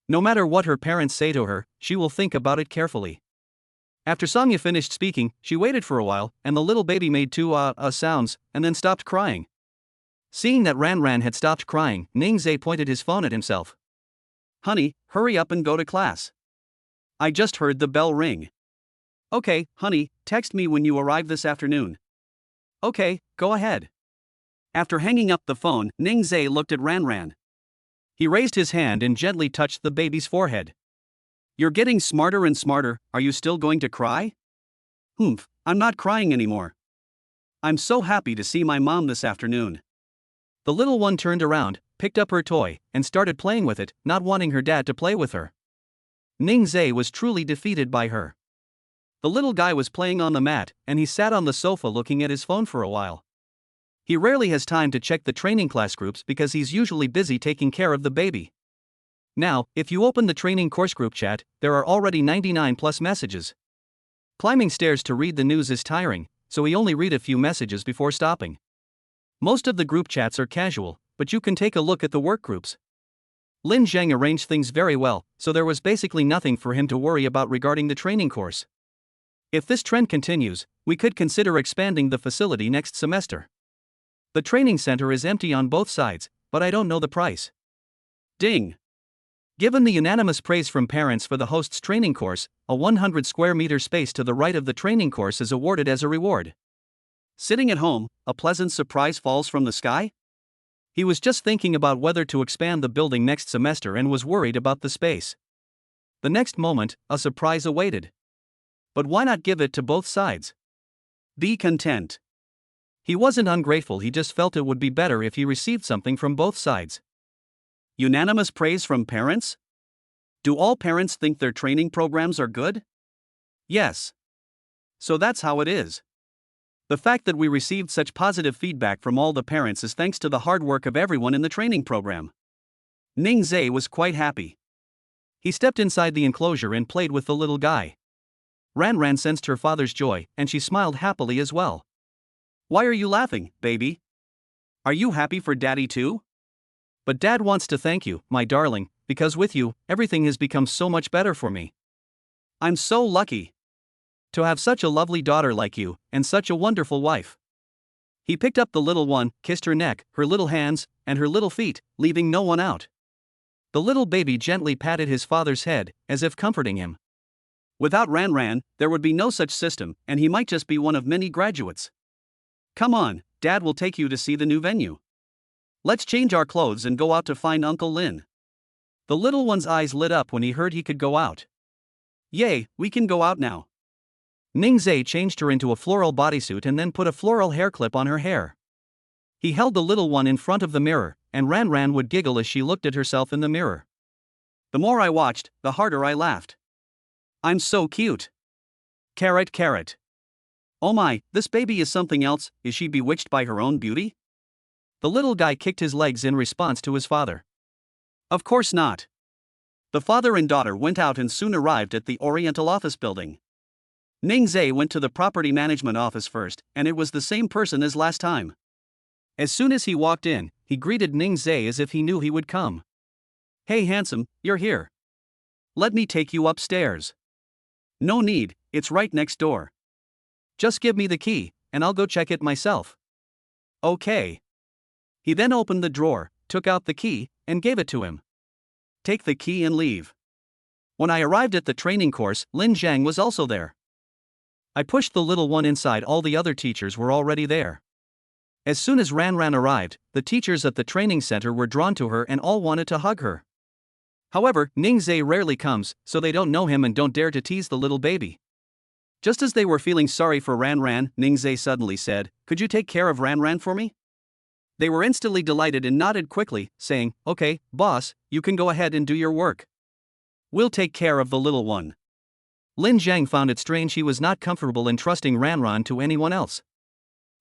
No matter what her parents say to her, she will think about it carefully. After Songyu finished speaking, she waited for a while, and the little baby made 2 sounds, and then stopped crying. Seeing that Ran had stopped crying, Ningzai pointed his phone at himself. Honey, hurry up and go to class. I just heard the bell ring. Okay, honey, text me when you arrive this afternoon. Okay, go ahead. After hanging up the phone, Ningzai looked at Ran. He raised his hand and gently touched the baby's forehead. You're getting smarter and smarter, are you still going to cry? I'm not crying anymore. I'm so happy to see my mom this afternoon. The little one turned around, picked up her toy, and started playing with it, not wanting her dad to play with her. Ning Zhe was truly defeated by her. The little guy was playing on the mat, and he sat on the sofa looking at his phone for a while. He rarely has time to check the training class groups because he's usually busy taking care of the baby. Now, if you open the training course group chat, there are already 99 plus messages. Climbing stairs to read the news is tiring, so he only read a few messages before stopping. Most of the group chats are casual, but you can take a look at the work groups. Lin Zhang arranged things very well, so there was basically nothing for him to worry about regarding the training course. If this trend continues, we could consider expanding the facility next semester. The training center is empty on both sides, but I don't know the price. Ding! Given the unanimous praise from parents for the host's training course, a 100 square meter space to the right of the training course is awarded as a reward. Sitting at home, a pleasant surprise falls from the sky? He was just thinking about whether to expand the building next semester and was worried about the space. The next moment, a surprise awaited. But why not give it to both sides? Be content. He wasn't ungrateful, he just felt it would be better if he received something from both sides. Unanimous praise from parents? Do all parents think their training programs are good? Yes. So that's how it is. The fact that we received such positive feedback from all the parents is thanks to the hard work of everyone in the training program. Ning Zhe was quite happy. He stepped inside the enclosure and played with the little guy. Ran sensed her father's joy, and she smiled happily as well. Why are you laughing, baby? Are you happy for daddy too? But dad wants to thank you, my darling, because with you, everything has become so much better for me. I'm so lucky to have such a lovely daughter like you, and such a wonderful wife. He picked up the little one, kissed her neck, her little hands, and her little feet, leaving no one out. The little baby gently patted his father's head, as if comforting him. Without Ran, there would be no such system, and he might just be one of many graduates. Come on, Dad will take you to see the new venue. Let's change our clothes and go out to find Uncle Lin. The little one's eyes lit up when he heard he could go out. Yay, we can go out now. Ning Zhe changed her into a floral bodysuit and then put a floral hair clip on her hair. He held the little one in front of the mirror, and Ran would giggle as she looked at herself in the mirror. The more I watched, the harder I laughed. I'm so cute. Carrot. Oh my, this baby is something else. Is she bewitched by her own beauty? The little guy kicked his legs in response to his father. Of course not. The father and daughter went out and soon arrived at the Oriental office building. Ning Zhe went to the property management office first, and it was the same person as last time. As soon as he walked in, he greeted Ning Zhe as if he knew he would come. Hey handsome, you're here. Let me take you upstairs. No need, it's right next door. Just give me the key, and I'll go check it myself. Okay. He then opened the drawer, took out the key, and gave it to him. Take the key and leave. When I arrived at the training course, Lin Zhang was also there. I pushed the little one inside, all the other teachers were already there. As soon as Ran arrived, the teachers at the training center were drawn to her and all wanted to hug her. However, Ning Zhe rarely comes, so they don't know him and don't dare to tease the little baby. Just as they were feeling sorry for Ran, Ning Zhe suddenly said, "Could you take care of Ran for me?" They were instantly delighted and nodded quickly, saying, "Okay, boss, you can go ahead and do your work. We'll take care of the little one." Lin Zhang found it strange he was not comfortable entrusting Ran to anyone else.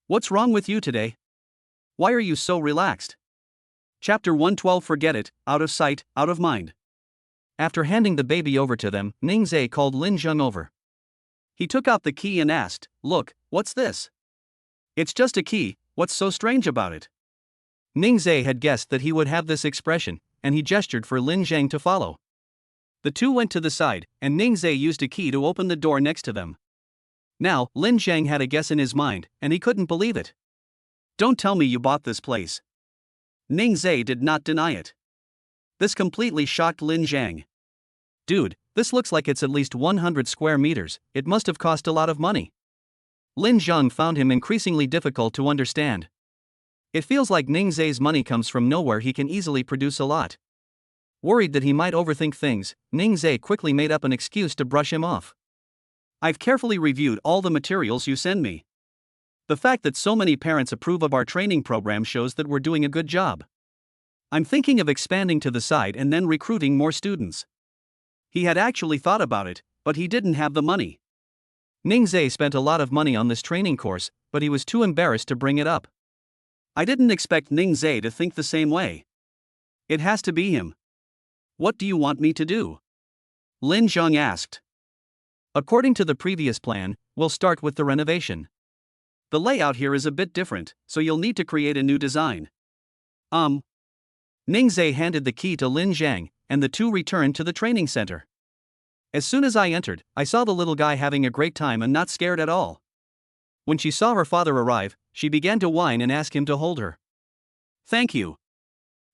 What's wrong with you today? Why are you so relaxed? Chapter 112. Forget it, out of sight, out of mind. After handing the baby over to them, Ning Zhe called Lin Zhang over. He took out the key and asked, "Look, what's this?" "It's just a key, what's so strange about it?" Ning Zhe had guessed that he would have this expression, and he gestured for Lin Zhang to follow. The two went to the side, and Ning Zhe used a key to open the door next to them. Now, Lin Zhang had a guess in his mind, and he couldn't believe it. "Don't tell me you bought this place." Ning Zhe did not deny it. This completely shocked Lin Zhang. "Dude, this looks like it's at least 100 square meters, it must have cost a lot of money." Lin Zhang found him increasingly difficult to understand. It feels like Ning Zhe's money comes from nowhere, he can easily produce a lot. Worried that he might overthink things, Ning Zhe quickly made up an excuse to brush him off. "I've carefully reviewed all the materials you send me. The fact that so many parents approve of our training program shows that we're doing a good job. I'm thinking of expanding to the side and then recruiting more students. He had actually thought about it, but he didn't have the money. Ningzhe spent a lot of money on this training course, but he was too embarrassed to bring it up. I didn't expect Ningzhe to think the same way. It has to be him. What do you want me to do? Lin Zheng asked. According to the previous plan, we'll start with the renovation. The layout here is a bit different, so you'll need to create a new design. Ningzhe handed the key to Lin Zhang, and the two returned to the training center. As soon as I entered, I saw the little guy having a great time and not scared at all. When she saw her father arrive, she began to whine and ask him to hold her. Thank you.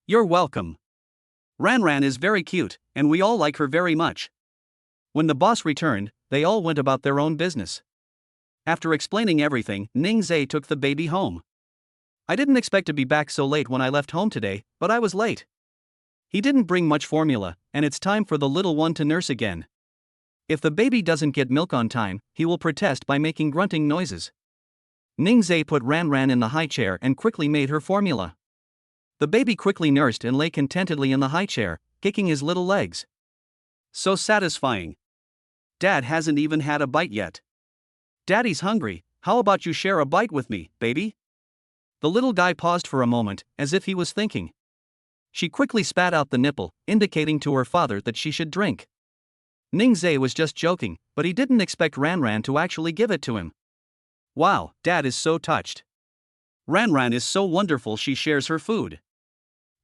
You're welcome. Ranran is very cute, and we all like her very much. When the boss returned, they all went about their own business. After explaining everything, Ningzhe took the baby home. I didn't expect to be back so late when I left home today, but I was late. He didn't bring much formula, and it's time for the little one to nurse again. If the baby doesn't get milk on time, he will protest by making grunting noises. Ningzhe put Ranran in the high chair and quickly made her formula. The baby quickly nursed and lay contentedly in the high chair, kicking his little legs. So satisfying. Dad hasn't even had a bite yet. Daddy's hungry, how about you share a bite with me, baby? The little guy paused for a moment, as if he was thinking. She quickly spat out the nipple, indicating to her father that she should drink. Ningzhe was just joking, but he didn't expect Ranran to actually give it to him. Wow, Dad is so touched. Ranran is so wonderful, she shares her food.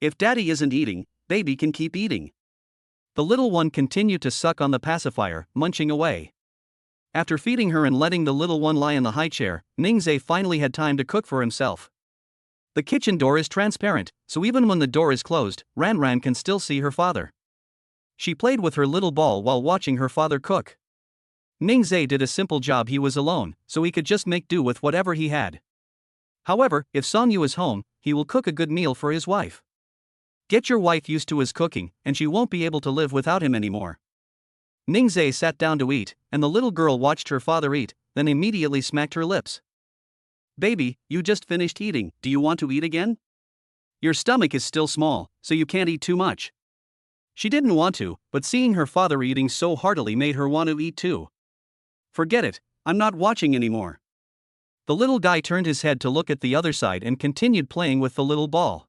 If Daddy isn't eating, baby can keep eating. The little one continued to suck on the pacifier, munching away. After feeding her and letting the little one lie in the high chair, Ningzhe finally had time to cook for himself. The kitchen door is transparent, so even when the door is closed, Ranran can still see her father. She played with her little ball while watching her father cook. Ningzhe did a simple job. He was alone, so he could just make do with whatever he had. However, if Songyu is home, he will cook a good meal for his wife. Get your wife used to his cooking, and she won't be able to live without him anymore. Ningzhe sat down to eat, and the little girl watched her father eat, then immediately smacked her lips. Baby, you just finished eating, do you want to eat again? Your stomach is still small, so you can't eat too much. She didn't want to, but seeing her father eating so heartily made her want to eat too. Forget it, I'm not watching anymore. The little guy turned his head to look at the other side and continued playing with the little ball.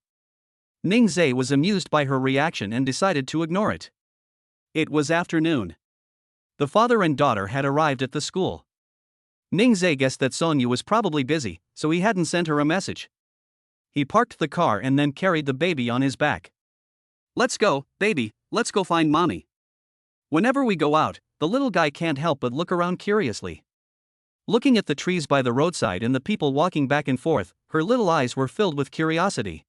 Ningzhe was amused by her reaction and decided to ignore it. It was afternoon. The father and daughter had arrived at the school. Ningzhe guessed that Songyu was probably busy, so he hadn't sent her a message. He parked the car and then carried the baby on his back. Let's go, baby, let's go find mommy. Whenever we go out, the little guy can't help but look around curiously. Looking at the trees by the roadside and the people walking back and forth, her little eyes were filled with curiosity.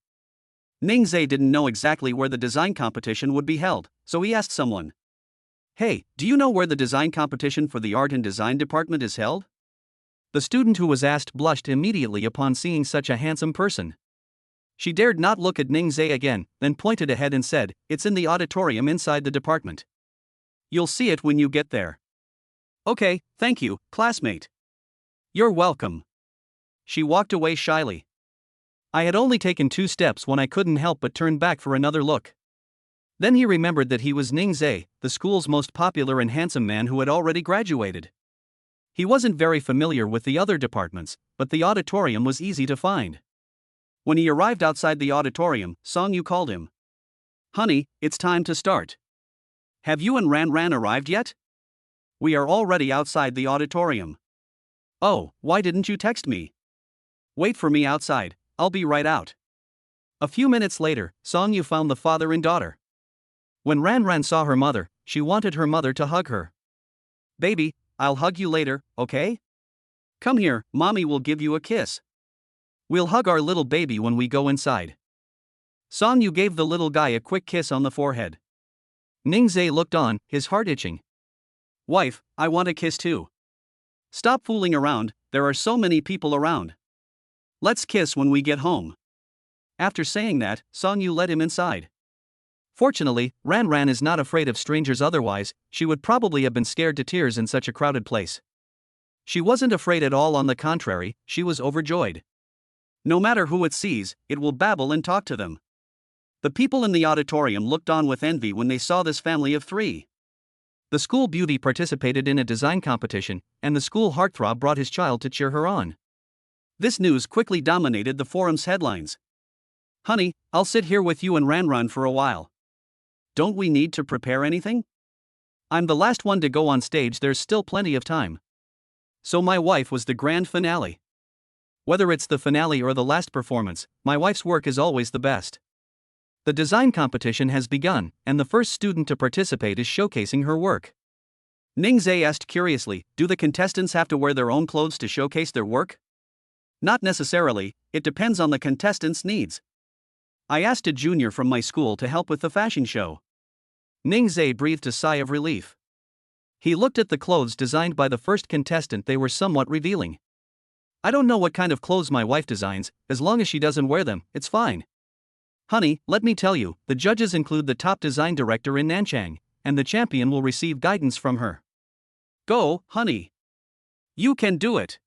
Ningzhe didn't know exactly where the design competition would be held, so he asked someone. Hey, do you know where the design competition for the art and design department is held? The student who was asked blushed immediately upon seeing such a handsome person. She dared not look at Ningzhe again, then pointed ahead and said, It's in the auditorium inside the department. You'll see it when you get there. Okay, thank you, classmate. You're welcome. She walked away shyly. I had only taken 2 steps when I couldn't help but turn back for another look. Then he remembered that he was Ningzhe, the school's most popular and handsome man who had already graduated. He wasn't very familiar with the other departments, but the auditorium was easy to find. When he arrived outside the auditorium, Songyu called him. Honey, it's time to start. Have you and Ranran arrived yet? We are already outside the auditorium. Oh, why didn't you text me? Wait for me outside, I'll be right out. A few minutes later, Songyu found the father and daughter. When Ranran saw her mother, she wanted her mother to hug her. Baby, I'll hug you later, okay? Come here, mommy will give you a kiss. We'll hug our little baby when we go inside. Songyu gave the little guy a quick kiss on the forehead. Ningzhe looked on, his heart itching. Wife, I want a kiss too. Stop fooling around, there are so many people around. Let's kiss when we get home. After saying that, Songyu led him inside. Fortunately, Ranran is not afraid of strangers, otherwise, she would probably have been scared to tears in such a crowded place. She wasn't afraid at all, on the contrary, she was overjoyed. No matter who it sees, it will babble and talk to them. The people in the auditorium looked on with envy when they saw this family of three. The school beauty participated in a design competition, and the school heartthrob brought his child to cheer her on. This news quickly dominated the forum's headlines. "Honey, I'll sit here with you and Ranran for a while. Don't we need to prepare anything? I'm the last one to go on stage, there's still plenty of time." So my wife was the grand finale. Whether it's the finale or the last performance, my wife's work is always the best. The design competition has begun, and the first student to participate is showcasing her work. Ningzhe asked curiously, "Do the contestants have to wear their own clothes to showcase their work?" "Not necessarily, it depends on the contestants' needs. I asked a junior from my school to help with the fashion show." Ningzhe breathed a sigh of relief. He looked at the clothes designed by the first contestant, they were somewhat revealing. "I don't know what kind of clothes my wife designs, as long as she doesn't wear them, it's fine. Honey, let me tell you, the judges include the top design director in Nanchang, and the champion will receive guidance from her. Go, honey. You can do it."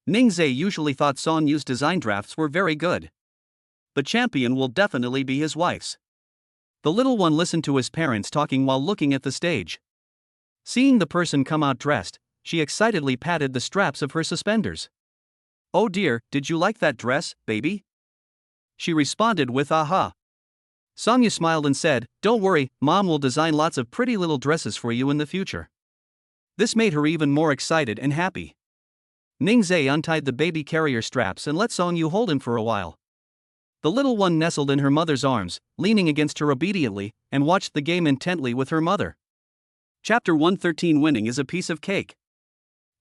Ningzhe usually thought Song Yu's design drafts were very good. The champion will definitely be his wife's. The little one listened to his parents talking while looking at the stage. Seeing the person come out dressed, she excitedly patted the straps of her suspenders. "Oh dear, did you like that dress, baby?" She responded with aha. Song Yu smiled and said, "Don't worry, Mom will design lots of pretty little dresses for you in the future." This made her even more excited and happy. Ningzhe untied the baby carrier straps and let Song Yu hold him for a while. The little one nestled in her mother's arms, leaning against her obediently, and watched the game intently with her mother. Chapter 113. Winning is a piece of cake.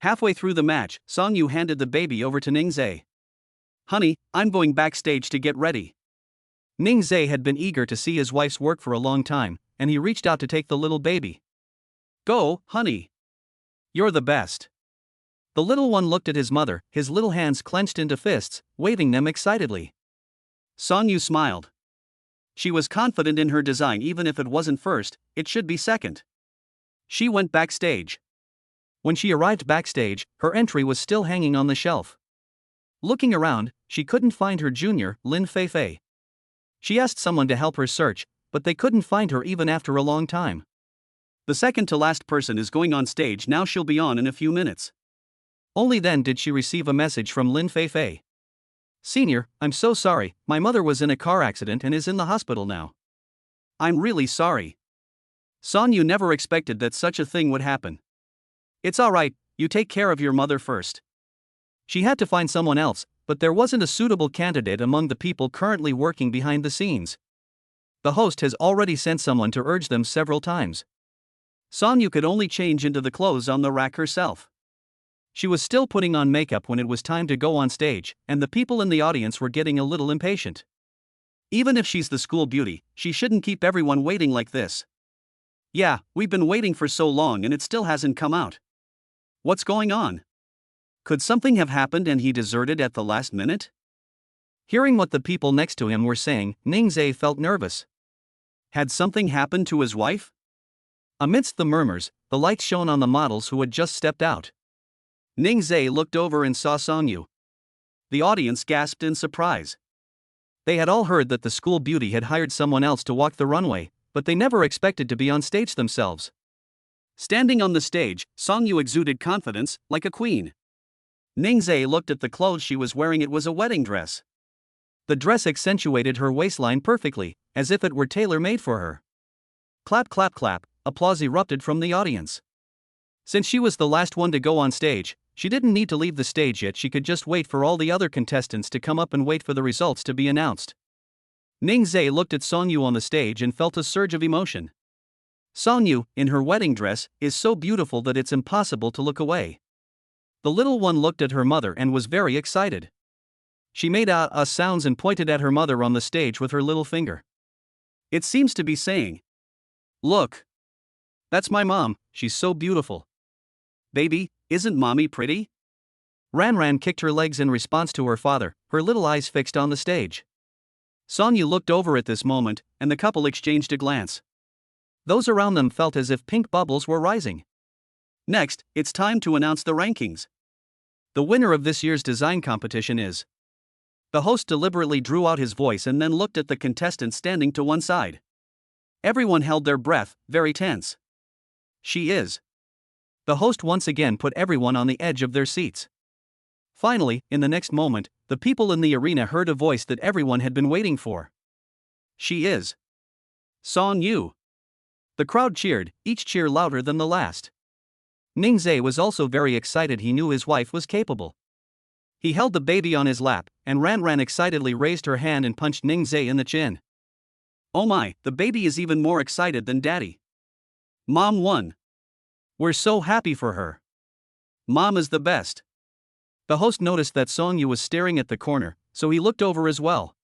Halfway through the match, Song Yu handed the baby over to Ningzhe. "Honey, I'm going backstage to get ready." Ningzhe had been eager to see his wife's work for a long time, and he reached out to take the little baby. "Go, honey. You're the best." The little one looked at his mother, his little hands clenched into fists, waving them excitedly. Song Yu smiled. She was confident in her design. Even if it wasn't first, it should be second. She went backstage. When she arrived backstage, her entry was still hanging on the shelf. Looking around, she couldn't find her junior, Lin Feifei. She asked someone to help her search, but they couldn't find her even after a long time. The second to last person is going on stage now, she'll be on in a few minutes. Only then did she receive a message from Lin Feifei. "Senior, I'm so sorry, my mother was in a car accident and is in the hospital now." "I'm really sorry." Song Yu never expected that such a thing would happen. "It's alright, you take care of your mother first." She had to find someone else, but there wasn't a suitable candidate among the people currently working behind the scenes. The host has already sent someone to urge them several times. Song Yu could only change into the clothes on the rack herself. She was still putting on makeup when it was time to go on stage, and the people in the audience were getting a little impatient. Even if she's the school beauty, she shouldn't keep everyone waiting like this. "Yeah, we've been waiting for so long and it still hasn't come out. What's going on? Could something have happened and he deserted at the last minute?" Hearing what the people next to him were saying, Ningzhe felt nervous. Had something happened to his wife? Amidst the murmurs, the light shone on the models who had just stepped out. Ningzhe looked over and saw Song Yu. The audience gasped in surprise. They had all heard that the school beauty had hired someone else to walk the runway, but they never expected to be on stage themselves. Standing on the stage, Song Yu exuded confidence, like a queen. Ningzhe looked at the clothes she was wearing. It was a wedding dress. The dress accentuated her waistline perfectly, as if it were tailor-made for her. Clap, clap, clap, applause erupted from the audience. Since she was the last one to go on stage, she didn't need to leave the stage yet. She could just wait for all the other contestants to come up and wait for the results to be announced. Ningzhe looked at Song Yu on the stage and felt a surge of emotion. Song Yu, in her wedding dress, is so beautiful that it's impossible to look away. The little one looked at her mother and was very excited. She made sounds and pointed at her mother on the stage with her little finger. It seems to be saying, "Look. That's my mom, she's so beautiful. Baby, isn't mommy pretty?" Ranran kicked her legs in response to her father, her little eyes fixed on the stage. Song Yu looked over at this moment, and the couple exchanged a glance. Those around them felt as if pink bubbles were rising. Next, it's time to announce the rankings. The winner of this year's design competition is The host deliberately drew out his voice and then looked at the contestants standing to one side. Everyone held their breath, very tense. She is. The host once again put everyone on the edge of their seats. Finally, in the next moment, the people in the arena heard a voice that everyone had been waiting for. She is. Song Yu. The crowd cheered, each cheer louder than the last. Ningzhe was also very excited. He knew his wife was capable. He held the baby on his lap, and Ran excitedly raised her hand and punched Ningzhe in the chin. Oh my, the baby is even more excited than daddy. Mom won. We're so happy for her. Mom is the best. The host noticed that Song Yu was staring at the corner, so he looked over as well.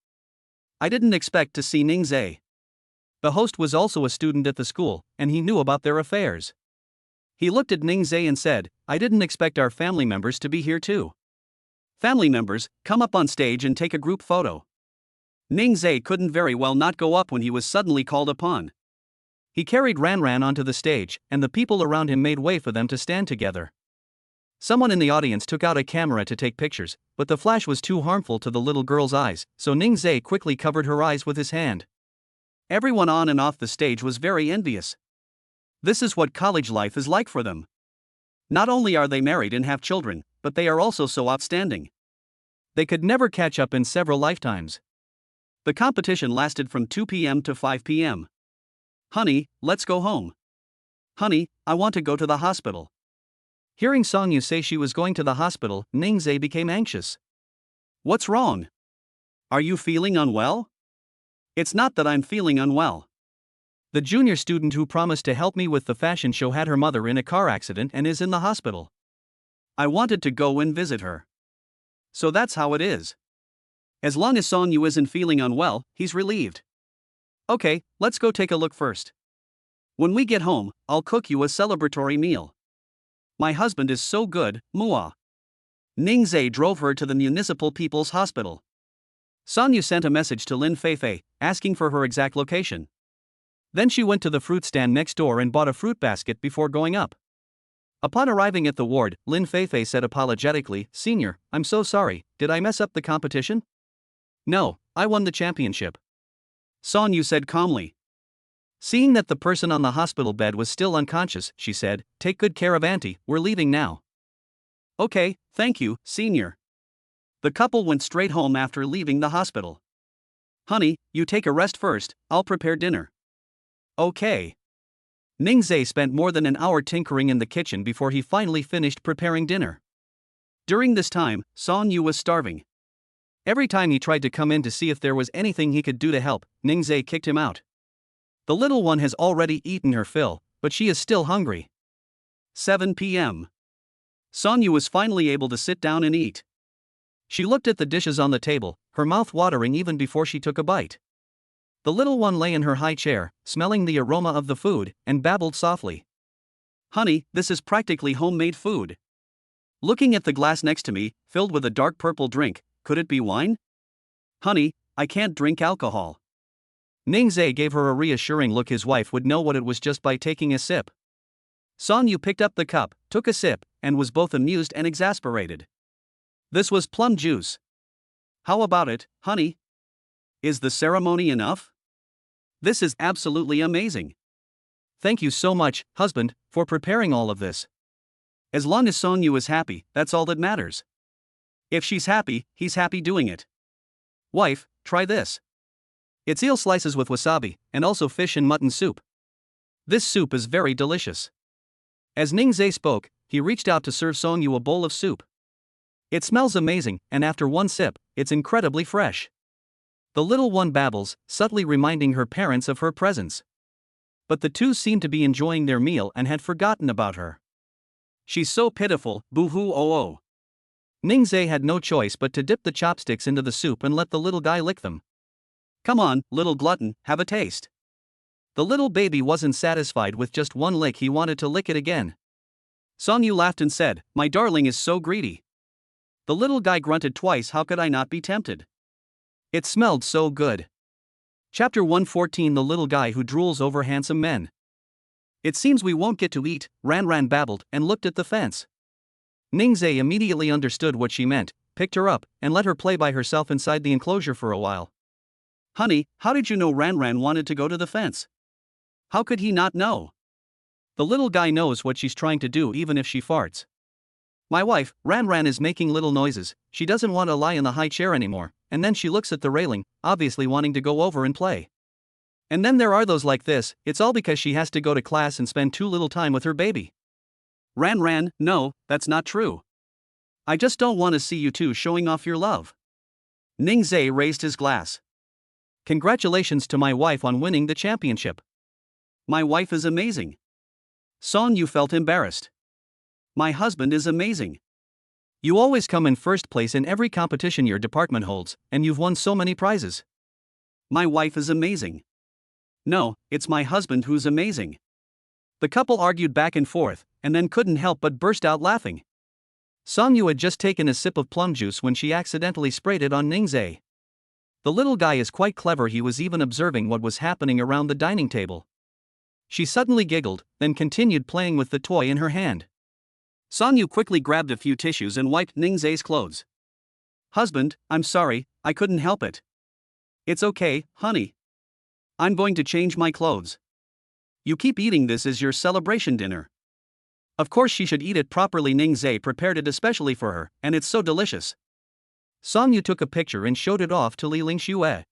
I didn't expect to see Ningzhe. The host was also a student at the school, and he knew about their affairs. He looked at Ningzhe and said, I didn't expect our family members to be here too. Family members, come up on stage and take a group photo. Ningzhe couldn't very well not go up when he was suddenly called upon. He carried Ran onto the stage, and the people around him made way for them to stand together. Someone in the audience took out a camera to take pictures, but the flash was too harmful to the little girl's eyes, so Ningzhe quickly covered her eyes with his hand. Everyone on and off the stage was very envious. This is what college life is like for them. Not only are they married and have children, but they are also so outstanding. They could never catch up in several lifetimes. The competition lasted from 2 p.m. to 5 p.m. Honey, let's go home. Honey, I want to go to the hospital. Hearing Song Yu say she was going to the hospital, Ningzhe became anxious. What's wrong? Are you feeling unwell? It's not that I'm feeling unwell. The junior student who promised to help me with the fashion show had her mother in a car accident and is in the hospital. I wanted to go and visit her. So that's how it is. As long as Song Yu isn't feeling unwell, he's relieved. Okay, let's go take a look first. When we get home, I'll cook you a celebratory meal. My husband is so good, Mua. Ningzhe drove her to the Municipal People's Hospital. Song Yu sent a message to Lin Feifei, asking for her exact location. Then she went to the fruit stand next door and bought a fruit basket before going up. Upon arriving at the ward, Lin Feifei said apologetically, Senior, I'm so sorry, did I mess up the competition? No, I won the championship. Song Yu said calmly. Seeing that the person on the hospital bed was still unconscious, she said, Take good care of Auntie, we're leaving now. Okay, thank you, Senior. The couple went straight home after leaving the hospital. Honey, you take a rest first, I'll prepare dinner. Okay. Ningzhe spent more than an hour tinkering in the kitchen before he finally finished preparing dinner. During this time, Song Yu was starving. Every time he tried to come in to see if there was anything he could do to help, Ningzhe kicked him out. The little one has already eaten her fill, but she is still hungry. 7 p.m. Song Yu was finally able to sit down and eat. She looked at the dishes on the table, her mouth watering even before she took a bite. The little one lay in her high chair, smelling the aroma of the food, and babbled softly. Honey, this is practically homemade food. Looking at the glass next to me, filled with a dark purple drink, could it be wine? Honey, I can't drink alcohol. Ningzhe gave her a reassuring look. His wife would know what it was just by taking a sip. Song Yu picked up the cup, took a sip, and was both amused and exasperated. This was plum juice. How about it, honey? Is the ceremony enough? This is absolutely amazing. Thank you so much, husband, for preparing all of this. As long as Song Yu is happy, that's all that matters. If she's happy, he's happy doing it. Wife, try this. It's eel slices with wasabi, and also fish and mutton soup. This soup is very delicious. As Ningzhe spoke, he reached out to serve Song Yu a bowl of soup. It smells amazing, and after one sip, it's incredibly fresh. The little one babbles, subtly reminding her parents of her presence. But the two seemed to be enjoying their meal and had forgotten about her. She's so pitiful, boo-hoo-oh-oh. Ningzhe had no choice but to dip the chopsticks into the soup and let the little guy lick them. Come on, little glutton, have a taste. The little baby wasn't satisfied with just one lick, he wanted to lick it again. Song Yu laughed and said, My darling is so greedy. The little guy grunted twice. How could I not be tempted? It smelled so good. Chapter 114 The Little Guy Who Drools Over Handsome Men. It seems we won't get to eat, Ran babbled and looked at the fence. Ningzhe immediately understood what she meant. picked her up, and let her play by herself inside the enclosure for a while. Honey, how did you know Ran wanted to go to the fence? How could he not know? The little guy knows what she's trying to do even if she farts. My wife, Ran is making little noises, she doesn't want to lie in the high chair anymore, and then she looks at the railing, obviously wanting to go over and play. And then there are those like this, it's all because she has to go to class and spend too little time with her baby. Ran, no, that's not true. I just don't want to see you two showing off your love. Ningzhe raised his glass. Congratulations to my wife on winning the championship. My wife is amazing. Song Yu felt embarrassed. My husband is amazing. You always come in first place in every competition your department holds, and you've won so many prizes. My wife is amazing. No, it's my husband who's amazing. The couple argued back and forth, and then couldn't help but burst out laughing. Song Yu had just taken a sip of plum juice when she accidentally sprayed it on Ningzhe. The little guy is quite clever, he was even observing what was happening around the dining table. She suddenly giggled, then continued playing with the toy in her hand. Song Yu quickly grabbed a few tissues and wiped Ningzhe's clothes. Husband, I'm sorry, I couldn't help it. It's okay, honey. I'm going to change my clothes. You keep eating this as your celebration dinner. Of course she should eat it properly. Ningzhe prepared it especially for her, and it's so delicious. Song Yu took a picture and showed it off to Li Lingxue.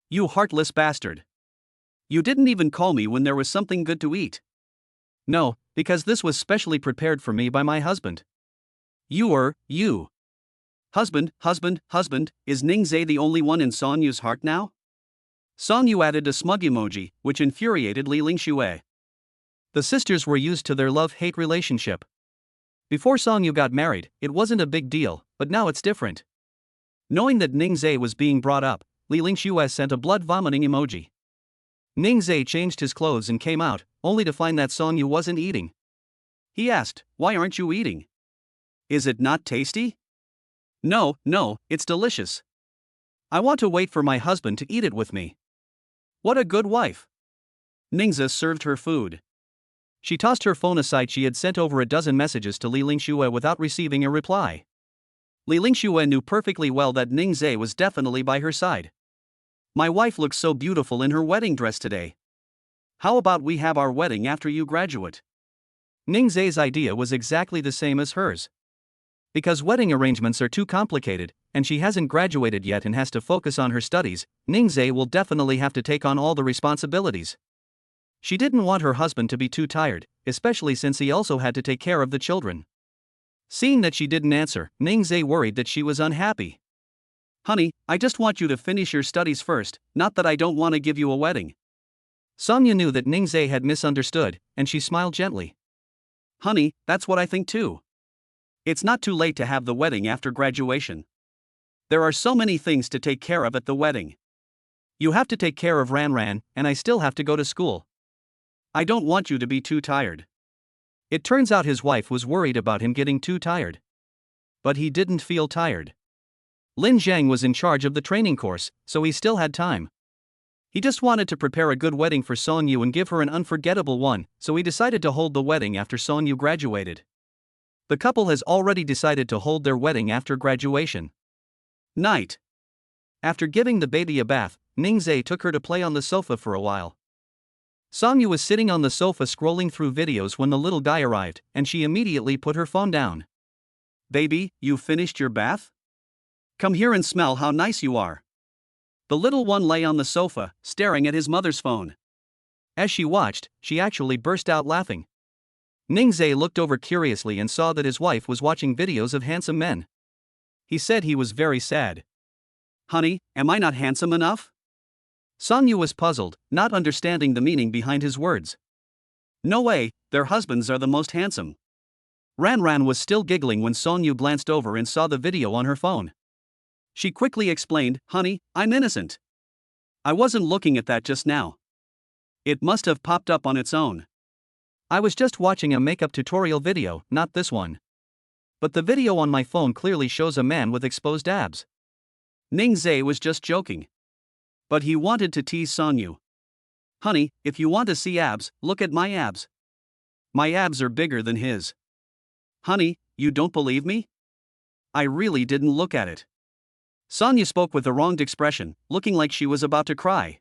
You heartless bastard. You didn't even call me when there was something good to eat. No, because this was specially prepared for me by my husband. You. Husband, is Ningzhe the only one in Song Yu's heart now? Song Yu added a smug emoji, which infuriated Li Lingxue. The sisters were used to their love-hate relationship. Before Song Yu got married, it wasn't a big deal, but now it's different. Knowing that Ningzhe was being brought up, Li Lingxue sent a blood-vomiting emoji. Ningzhe changed his clothes and came out, only to find that Song Yu wasn't eating. He asked, "Why aren't you eating? Is it not tasty?" No, it's delicious. I want to wait for my husband to eat it with me. What a good wife. Ningzhe served her food. She tossed her phone aside. She had sent over a dozen messages to Li Lingxue without receiving a reply. Li Lingxue knew perfectly well that Ningzhe was definitely by her side. My wife looks so beautiful in her wedding dress today. How about we have our wedding after you graduate? Ningzhe's idea was exactly the same as hers. Because wedding arrangements are too complicated, and she hasn't graduated yet and has to focus on her studies, Ningzhe will definitely have to take on all the responsibilities. She didn't want her husband to be too tired, especially since he also had to take care of the children. Seeing that she didn't answer, Ningzhe worried that she was unhappy. Honey, I just want you to finish your studies first, not that I don't want to give you a wedding. Song Yu knew that Ningzhe had misunderstood, and she smiled gently. Honey, that's what I think too. It's not too late to have the wedding after graduation. There are so many things to take care of at the wedding. You have to take care of Ran, and I still have to go to school. I don't want you to be too tired. It turns out his wife was worried about him getting too tired. But he didn't feel tired. Lin Zhang was in charge of the training course, so he still had time. He just wanted to prepare a good wedding for Song Yu and give her an unforgettable one, so he decided to hold the wedding after Song Yu graduated. The couple has already decided to hold their wedding after graduation. Night. After giving the baby a bath, Ningzhe took her to play on the sofa for a while. Song Yu was sitting on the sofa scrolling through videos when the little guy arrived, and she immediately put her phone down. Baby, you finished your bath? Come here and smell how nice you are. The little one lay on the sofa, staring at his mother's phone. As she watched, she actually burst out laughing. Ningzhe looked over curiously and saw that his wife was watching videos of handsome men. He said he was very sad. Honey, am I not handsome enough? Song Yu was puzzled, not understanding the meaning behind his words. No way, their husbands are the most handsome. Ran was still giggling when Song Yu glanced over and saw the video on her phone. She quickly explained, Honey, I'm innocent. I wasn't looking at that just now. It must have popped up on its own. I was just watching a makeup tutorial video, not this one. But the video on my phone clearly shows a man with exposed abs. Ningzhe was just joking. But he wanted to tease Song Yu. Honey, if you want to see abs, look at my abs. My abs are bigger than his. Honey, you don't believe me? I really didn't look at it. Sonya spoke with the wrong expression, looking like she was about to cry.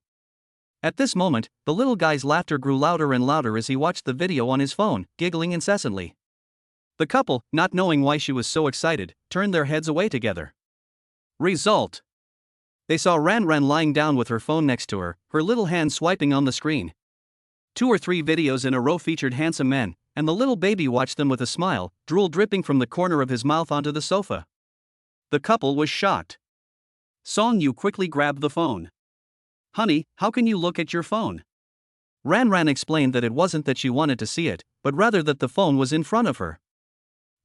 At this moment, the little guy's laughter grew louder and louder as he watched the video on his phone, giggling incessantly. The couple, not knowing why she was so excited, turned their heads away together. Result: they saw Ran Ran lying down with her phone next to her, her little hand swiping on the screen. 2 or 3 videos in a row featured handsome men, and the little baby watched them with a smile, drool dripping from the corner of his mouth onto the sofa. The couple was shocked. Song Yu quickly grabbed the phone. "Honey, how can you look at your phone?" Ran Ran explained that it wasn't that she wanted to see it, but rather that the phone was in front of her.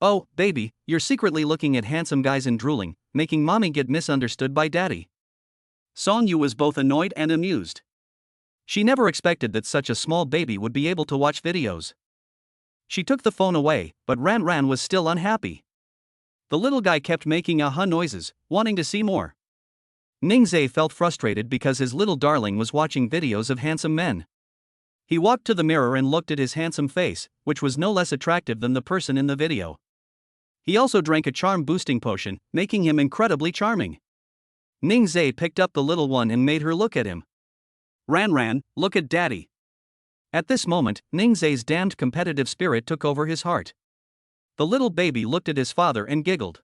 "Oh, baby, you're secretly looking at handsome guys and drooling, making mommy get misunderstood by daddy." Song Yu was both annoyed and amused. She never expected that such a small baby would be able to watch videos. She took the phone away, but Ran Ran was still unhappy. The little guy kept making aha noises, wanting to see more. Ningzhe felt frustrated because his little darling was watching videos of handsome men. He walked to the mirror and looked at his handsome face, which was no less attractive than the person in the video. He also drank a charm-boosting potion, making him incredibly charming. Ningzhe picked up the little one and made her look at him. "Ran Ran, look at daddy." At this moment, Ningzhe's damned competitive spirit took over his heart. The little baby looked at his father and giggled.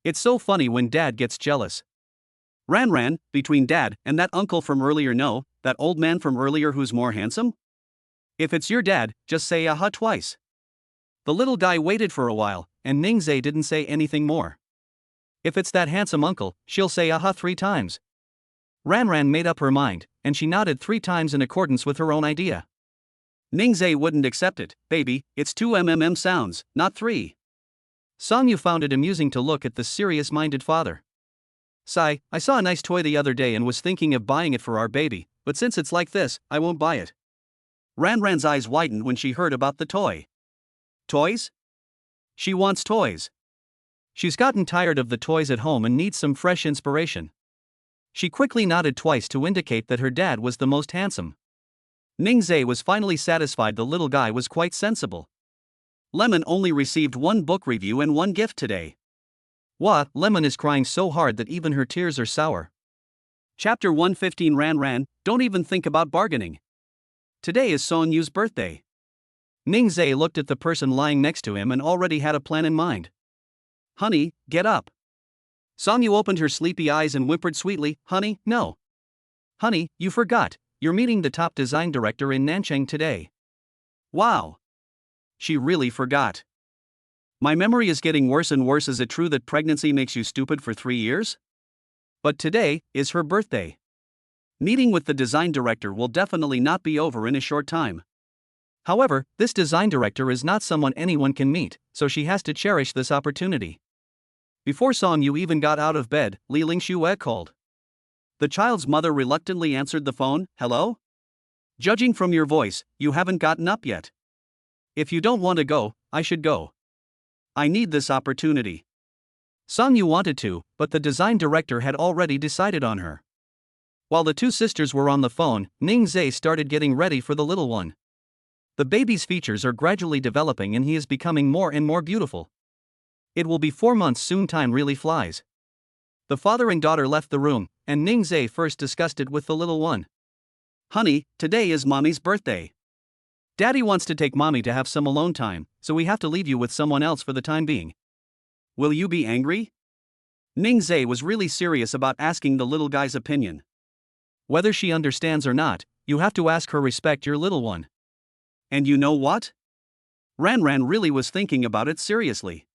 It's so funny when dad gets jealous. "Ran Ran, between dad and that uncle from earlier, no, that old man from earlier who's more handsome? If it's your dad, just say aha twice." The little guy waited for a while, and Ningzhe didn't say anything more. "If it's that handsome uncle, she'll say aha 3 times. Ran Ran made up her mind, and she nodded 3 times in accordance with her own idea. Ningzhe wouldn't accept it. "Baby, it's 2 sounds, not 3. Song Yu found it amusing to look at the serious-minded father. "Sai, I saw a nice toy the other day and was thinking of buying it for our baby, but since it's like this, I won't buy it." Ran Ran's eyes widened when she heard about the toy. Toys? She wants toys. She's gotten tired of the toys at home and needs some fresh inspiration. She quickly nodded twice to indicate that her dad was the most handsome. Ningzhe was finally satisfied the little guy was quite sensible. Lemon only received 1 book review and 1 gift today. Lemon is crying so hard that even her tears are sour. Chapter 115. Ran Ran, don't even think about bargaining. Today is Song Yu's birthday. Ningzhe looked at the person lying next to him and already had a plan in mind. "Honey, get up." Song Yu opened her sleepy eyes and whimpered sweetly, "Honey, no." "Honey, you forgot, you're meeting the top design director in Nanchang today." Wow. She really forgot. My memory is getting worse and worse. Is it true that pregnancy makes you stupid for 3 years? But today is her birthday. Meeting with the design director will definitely not be over in a short time. However, this design director is not someone anyone can meet, so she has to cherish this opportunity. Before Song Yu even got out of bed, Li Lingxue called. The child's mother reluctantly answered the phone. "Hello? Judging from your voice, you haven't gotten up yet. If you don't want to go, I should go. I need this opportunity." Song Yu wanted to, but the design director had already decided on her. While the 2 sisters were on the phone, Ningzhe started getting ready for the little one. The baby's features are gradually developing and he is becoming more and more beautiful. It will be 4 months soon. Time really flies. The father and daughter left the room, and Ningzhe first discussed it with the little one. "Honey, today is mommy's birthday. Daddy wants to take mommy to have some alone time, so we have to leave you with someone else for the time being. Will you be angry?" Ningzhe was really serious about asking the little guy's opinion. Whether she understands or not, you have to ask her. Respect your little one. And you know what? Ran Ran really was thinking about it seriously.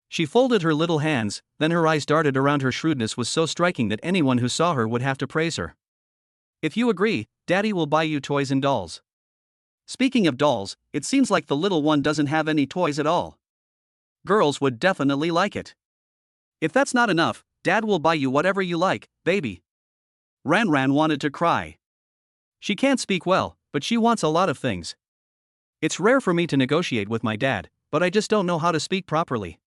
She folded her little hands, then her eyes darted around. Her shrewdness was so striking that anyone who saw her would have to praise her. "If you agree, Daddy will buy you toys and dolls." Speaking of dolls, it seems like the little one doesn't have any toys at all. Girls would definitely like it. "If that's not enough, Dad will buy you whatever you like, baby." Ran Ran wanted to cry. She can't speak well, but she wants a lot of things. "It's rare for me to negotiate with my dad, but I just don't know how to speak properly."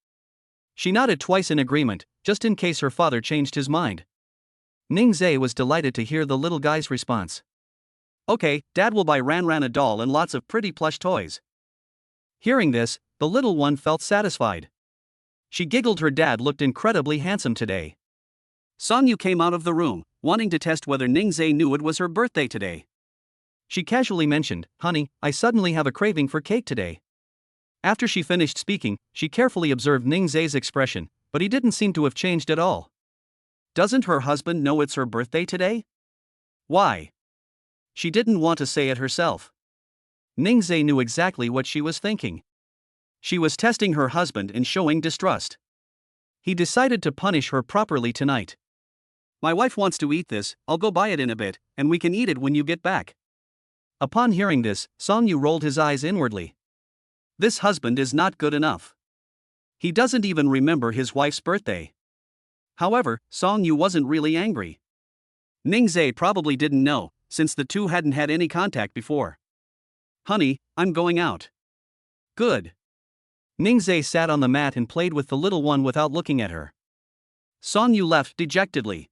She nodded twice in agreement, just in case her father changed his mind. Ningzhe was delighted to hear the little guy's response. "Okay, Dad will buy Ran Ran a doll and lots of pretty plush toys." Hearing this, the little one felt satisfied. She giggled. Her dad looked incredibly handsome today. Song Yu came out of the room, wanting to test whether Ningzhe knew it was her birthday today. She casually mentioned, "Honey, I suddenly have a craving for cake today." After she finished speaking, she carefully observed Ningzhe's expression, but he didn't seem to have changed at all. Doesn't her husband know it's her birthday today? Why? She didn't want to say it herself. Ningzhe knew exactly what she was thinking. She was testing her husband and showing distrust. He decided to punish her properly tonight. "My wife wants to eat this, I'll go buy it in a bit, and we can eat it when you get back." Upon hearing this, Song Yu rolled his eyes inwardly. This husband is not good enough. He doesn't even remember his wife's birthday. However, Song Yu wasn't really angry. Ningzhe probably didn't know, since the two hadn't had any contact before. "Honey, I'm going out." "Good." Ningzhe sat on the mat and played with the little one without looking at her. Song Yu left dejectedly.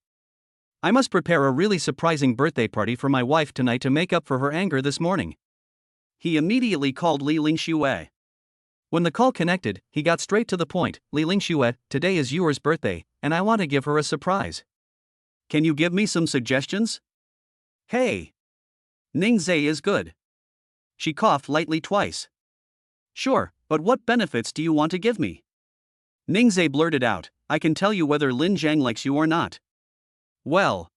"I must prepare a really surprising birthday party for my wife tonight to make up for her anger this morning." He immediately called Li Lingxue. When the call connected, he got straight to the point. "Li Lingxue, today is Yuer's birthday, and I want to give her a surprise. Can you give me some suggestions?" "Hey. Ningzhe is good." She coughed lightly twice. "Sure, but what benefits do you want to give me?" Ningzhe blurted out, "I can tell you whether Lin Zhang likes you or not." Well,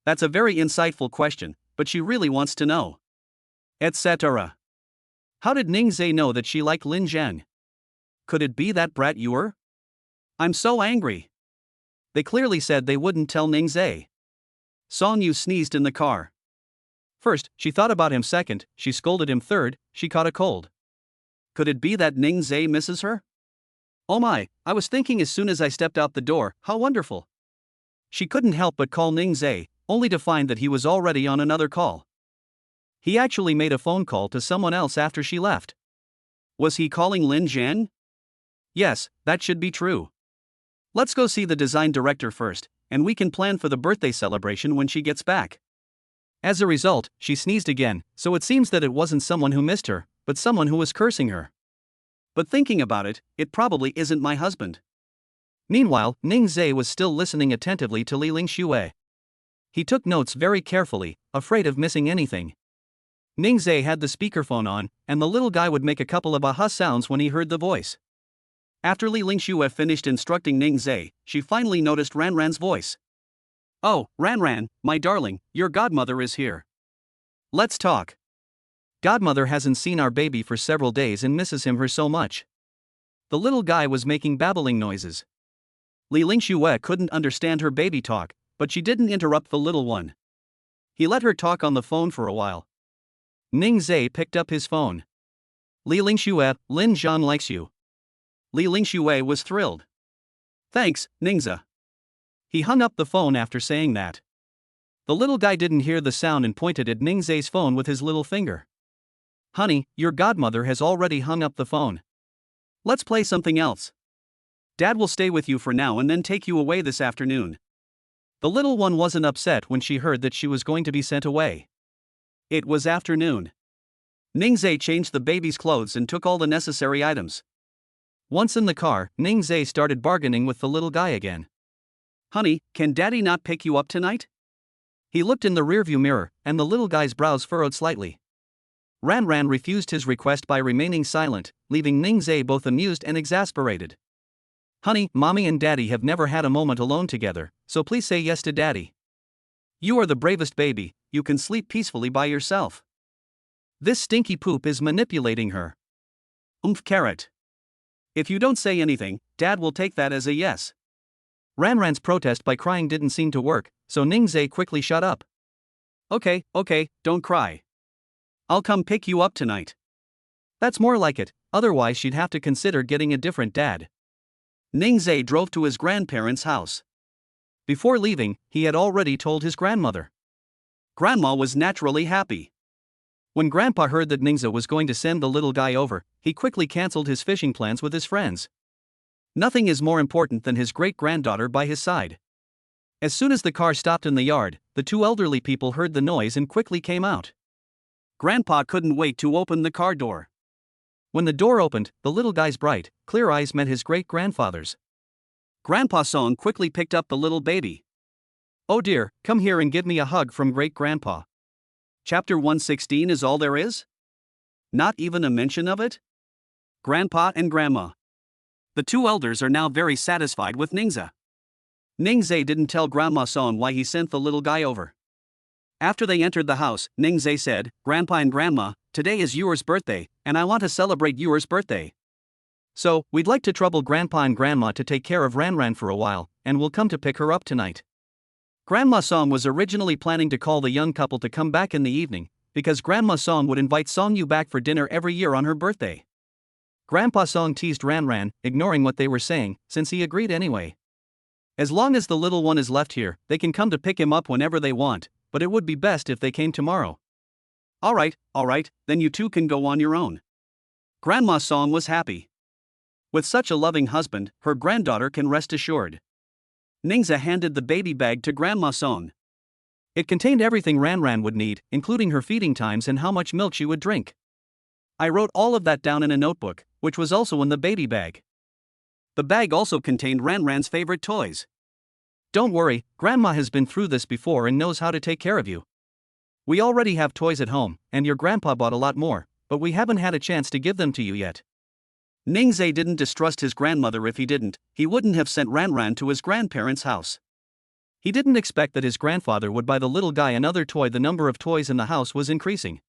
that's a very insightful question, but she really wants to know. Etc. How did Ningzhe know that she liked Lin Zhang? Could it be that brat Yuer? I'm so angry. They clearly said they wouldn't tell Ningzhe. Song Yu sneezed in the car. First, she thought about him. Second, she scolded him. Third, she caught a cold. Could it be that Ningzhe misses her? Oh my, I was thinking as soon as I stepped out the door, how wonderful. She couldn't help but call Ningzhe, only to find that he was already on another call. He actually made a phone call to someone else after she left. Was he calling Lin Zhang? Yes, that should be true. Let's go see the design director first, and we can plan for the birthday celebration when she gets back. As a result, she sneezed again, so it seems that it wasn't someone who missed her, but someone who was cursing her. But thinking about it, it probably isn't my husband. Meanwhile, Ningzhe was still listening attentively to Li Lingxue. He took notes very carefully, afraid of missing anything. Ningzhe had the speakerphone on, and the little guy would make a couple of aha sounds when he heard the voice. After Li Lingxue finished instructing Ningzhe, she finally noticed Ranran's voice. "Oh, Ranran, my darling, your godmother is here. Let's talk. Godmother hasn't seen our baby for several days and misses him so much." The little guy was making babbling noises. Li Lingxue couldn't understand her baby talk, but she didn't interrupt the little one. He let her talk on the phone for a while. Ningzhe picked up his phone. "Li Lingxue, Lin Zhang likes you." Li Lingxue was thrilled. "Thanks, Ningzhe." He hung up the phone after saying that. The little guy didn't hear the sound and pointed at Ningzhe's phone with his little finger. "Honey, your godmother has already hung up the phone. Let's play something else. Dad will stay with you for now and then take you away this afternoon." The little one wasn't upset when she heard that she was going to be sent away. It was afternoon. Ningzhe changed the baby's clothes and took all the necessary items. Once in the car, Ningzhe started bargaining with the little guy again. "Honey, can Daddy not pick you up tonight?" He looked in the rearview mirror, and the little guy's brows furrowed slightly. Ranran refused his request by remaining silent, leaving Ningzhe both amused and exasperated. "Honey, Mommy and Daddy have never had a moment alone together, so please say yes to Daddy. You are the bravest baby, you can sleep peacefully by yourself. This stinky poop is manipulating her. Carrot. If you don't say anything, Dad will take that as a yes." Ranran's protest by crying didn't seem to work, so Ningzhe quickly shut up. Okay, don't cry. I'll come pick you up tonight." That's more like it, otherwise she'd have to consider getting a different dad. Ningzhe drove to his grandparents' house. Before leaving, he had already told his grandmother. Grandma was naturally happy. When Grandpa heard that Ningzhe was going to send the little guy over, he quickly cancelled his fishing plans with his friends. Nothing is more important than his great-granddaughter by his side. As soon as the car stopped in the yard, the two elderly people heard the noise and quickly came out. Grandpa couldn't wait to open the car door. When the door opened, the little guy's bright, clear eyes met his great-grandfather's. Grandpa Song quickly picked up the little baby. "Oh dear, come here and give me a hug from great-grandpa." Chapter 116 is all there is? Not even a mention of it? Grandpa and Grandma. The two elders are now very satisfied with Ningze. Ningze didn't tell Grandma Song why he sent the little guy over. After they entered the house, Ningze said, "Grandpa and Grandma, today is Yuer's birthday, and I want to celebrate Yuer's birthday. So, we'd like to trouble Grandpa and Grandma to take care of Ranran for a while, and we'll come to pick her up tonight." Grandma Song was originally planning to call the young couple to come back in the evening, because Grandma Song would invite Song Yu back for dinner every year on her birthday. Grandpa Song teased Ranran, ignoring what they were saying, since he agreed anyway. As long as the little one is left here, they can come to pick him up whenever they want, but it would be best if they came tomorrow. Alright, then you two can go on your own. Grandma Song was happy. With such a loving husband, her granddaughter can rest assured. Ningze handed the baby bag to Grandma Song. It contained everything Ranran would need, including her feeding times and how much milk she would drink. I wrote all of that down in a notebook, which was also in the baby bag. The bag also contained Ranran's favorite toys. "Don't worry, Grandma has been through this before and knows how to take care of you. We already have toys at home, and your grandpa bought a lot more, but we haven't had a chance to give them to you yet." Ningze didn't distrust his grandmother. If he wouldn't have sent Ranran to his grandparents' house. He didn't expect that his grandfather would buy the little guy another toy. The number of toys in the house was increasing.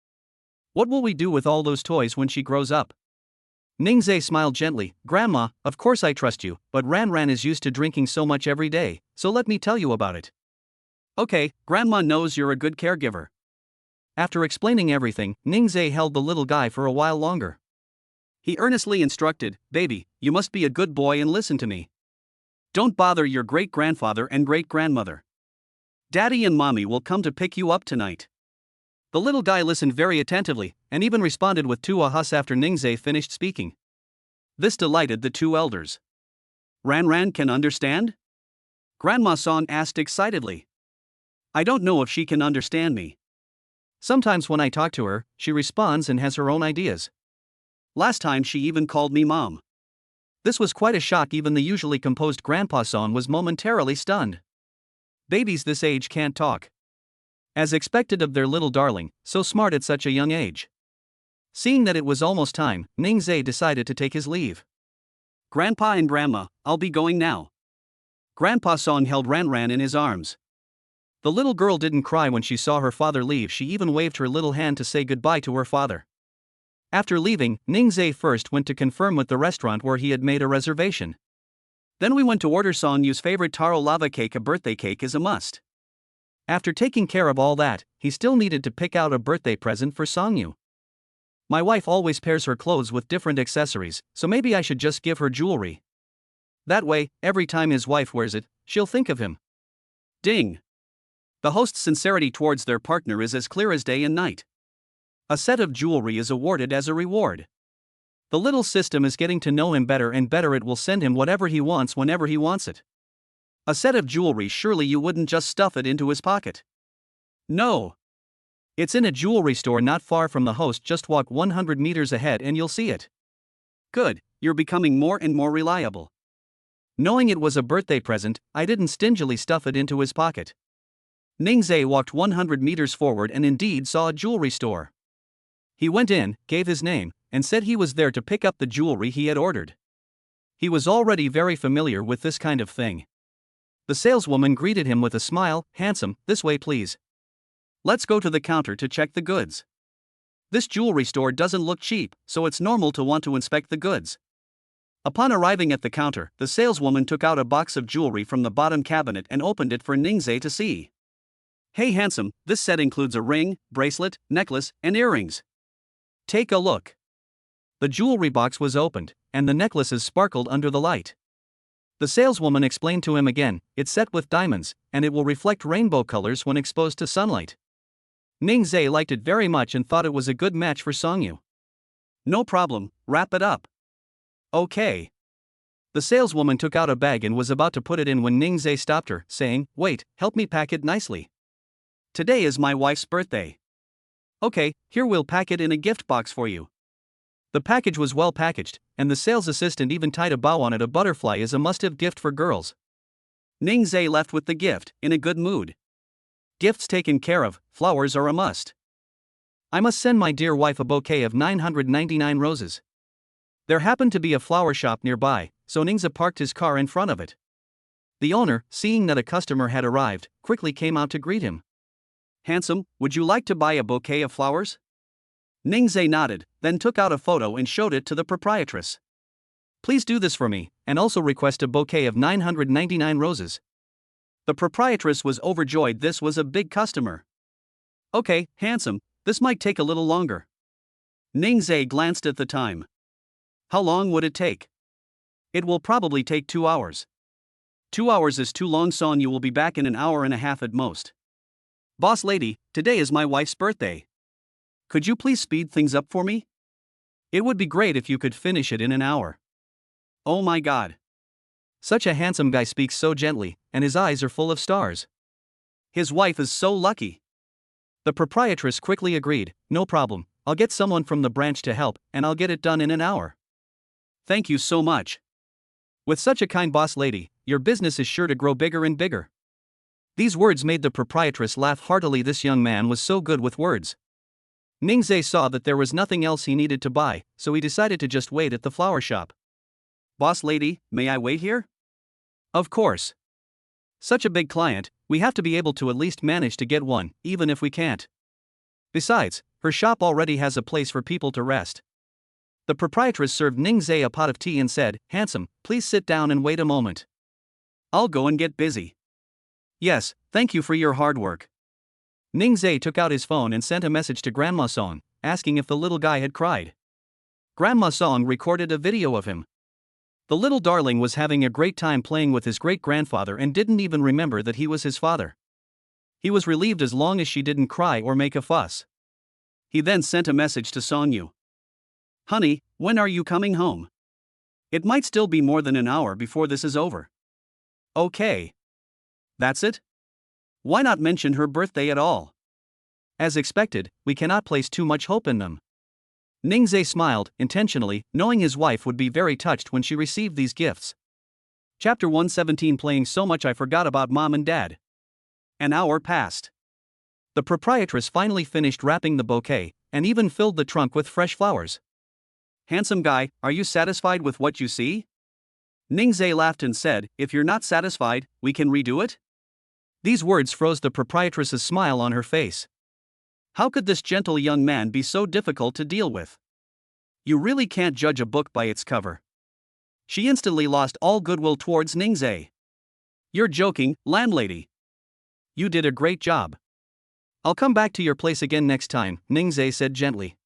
"What will we do with all those toys when she grows up?" Ningze smiled gently. "Grandma, of course I trust you, but Ranran is used to drinking so much every day, so let me tell you about it." "Okay, Grandma knows you're a good caregiver." After explaining everything, Ningze held the little guy for a while longer. He earnestly instructed, "Baby, you must be a good boy and listen to me. Don't bother your great-grandfather and great-grandmother. Daddy and Mommy will come to pick you up tonight." The little guy listened very attentively, and even responded with two ahas after Ningze finished speaking. This delighted the two elders. "Ranran can understand?" Grandma Song asked excitedly. "I don't know if she can understand me. Sometimes when I talk to her, she responds and has her own ideas. Last time she even called me Mom." This was quite a shock. Even the usually composed Grandpa Song was momentarily stunned. Babies this age can't talk. As expected of their little darling, so smart at such a young age. Seeing that it was almost time, Ningze decided to take his leave. "Grandpa and Grandma, I'll be going now." Grandpa Song held Ranran in his arms. The little girl didn't cry when she saw her father leave. She even waved her little hand to say goodbye to her father. After leaving, Ningze first went to confirm with the restaurant where he had made a reservation. Then we went to order Song Yu's favorite taro lava cake. A birthday cake is a must. After taking care of all that, he still needed to pick out a birthday present for Song Yu. My wife always pairs her clothes with different accessories, so maybe I should just give her jewelry. That way, every time his wife wears it, she'll think of him. Ding! The host's sincerity towards their partner is as clear as day and night. A set of jewelry is awarded as a reward. The little system is getting to know him better and better. It will send him whatever he wants whenever he wants it. A set of jewelry, surely you wouldn't just stuff it into his pocket. No. It's in a jewelry store not far from the host. Just walk 100 meters ahead and you'll see it. Good, you're becoming more and more reliable. Knowing it was a birthday present, I didn't stingily stuff it into his pocket. Ningze walked 100 meters forward and indeed saw a jewelry store. He went in, gave his name, and said he was there to pick up the jewelry he had ordered. He was already very familiar with this kind of thing. The saleswoman greeted him with a smile. "Handsome, this way please. Let's go to the counter to check the goods. This jewelry store doesn't look cheap, so it's normal to want to inspect the goods." Upon arriving at the counter, the saleswoman took out a box of jewelry from the bottom cabinet and opened it for Ningze to see. "Hey handsome, this set includes a ring, bracelet, necklace, and earrings. Take a look." The jewelry box was opened, and the necklaces sparkled under the light. The saleswoman explained to him again, "It's set with diamonds, and it will reflect rainbow colors when exposed to sunlight." Ningze liked it very much and thought it was a good match for Song Yu. "No problem, wrap it up." "Okay." The saleswoman took out a bag and was about to put it in when Ningze stopped her, saying, "Wait, help me pack it nicely. Today is my wife's birthday." "Okay, here we'll pack it in a gift box for you." The package was well packaged, and the sales assistant even tied a bow on it. A butterfly is a must-have gift for girls. Ning Zhe left with the gift, in a good mood. Gifts taken care of, flowers are a must. I must send my dear wife a bouquet of 999 roses. There happened to be a flower shop nearby, so Ningze parked his car in front of it. The owner, seeing that a customer had arrived, quickly came out to greet him. Handsome, would you like to buy a bouquet of flowers? Ningze nodded, then took out a photo and showed it to the proprietress. Please do this for me, and also request a bouquet of 999 roses. The proprietress was overjoyed. This was a big customer. Okay, handsome, this might take a little longer. Ningze glanced at the time. How long would it take? It will probably take 2 hours. 2 hours is too long, son. You will be back in an hour and a half at most. Boss lady, today is my wife's birthday. Could you please speed things up for me? It would be great if you could finish it in an hour. Oh my god. Such a handsome guy speaks so gently, and his eyes are full of stars. His wife is so lucky. The proprietress quickly agreed, no problem, I'll get someone from the branch to help, and I'll get it done in an hour. Thank you so much. With such a kind boss lady, your business is sure to grow bigger and bigger. These words made the proprietress laugh heartily. This young man was so good with words. Ningze saw that there was nothing else he needed to buy, so he decided to just wait at the flower shop. Boss lady, may I wait here? Of course. Such a big client, we have to be able to at least manage to get one, even if we can't. Besides, her shop already has a place for people to rest. The proprietress served Ningze a pot of tea and said, Handsome, please sit down and wait a moment. I'll go and get busy. Yes, thank you for your hard work. Ningze took out his phone and sent a message to Grandma Song, asking if the little guy had cried. Grandma Song recorded a video of him. The little darling was having a great time playing with his great-grandfather and didn't even remember that he was his father. He was relieved as long as she didn't cry or make a fuss. He then sent a message to Songyu. Honey, when are you coming home? It might still be more than an hour before this is over. Okay. That's it? Why not mention her birthday at all? As expected, we cannot place too much hope in them. Ningze smiled, intentionally, knowing his wife would be very touched when she received these gifts. Chapter 117. Playing so much I forgot about mom and dad. An hour passed. The proprietress finally finished wrapping the bouquet, and even filled the trunk with fresh flowers. Handsome guy, are you satisfied with what you see? Ningze laughed and said, if you're not satisfied, we can redo it? These words froze the proprietress's smile on her face. How could this gentle young man be so difficult to deal with? You really can't judge a book by its cover. She instantly lost all goodwill towards Ningze. You're joking, landlady. You did a great job. I'll come back to your place again next time, Ningze said gently.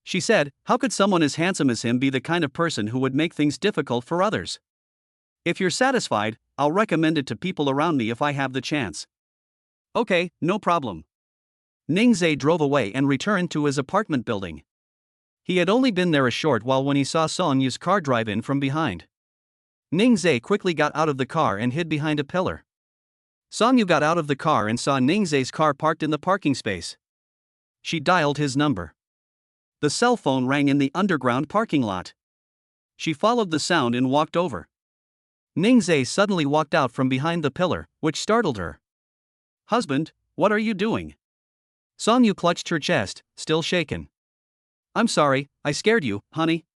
She said, how could someone as handsome as him be the kind of person who would make things difficult for others? If you're satisfied, I'll recommend it to people around me if I have the chance. Okay, no problem. Ningze drove away and returned to his apartment building. He had only been there a short while when he saw Songyu's car drive in from behind. Ningze quickly got out of the car and hid behind a pillar. Songyu got out of the car and saw Ningze's car parked in the parking space. She dialed his number. The cell phone rang in the underground parking lot. She followed the sound and walked over. Ningze suddenly walked out from behind the pillar, which startled her. Husband, what are you doing? Songyu clutched her chest, still shaken. I'm sorry, I scared you, honey.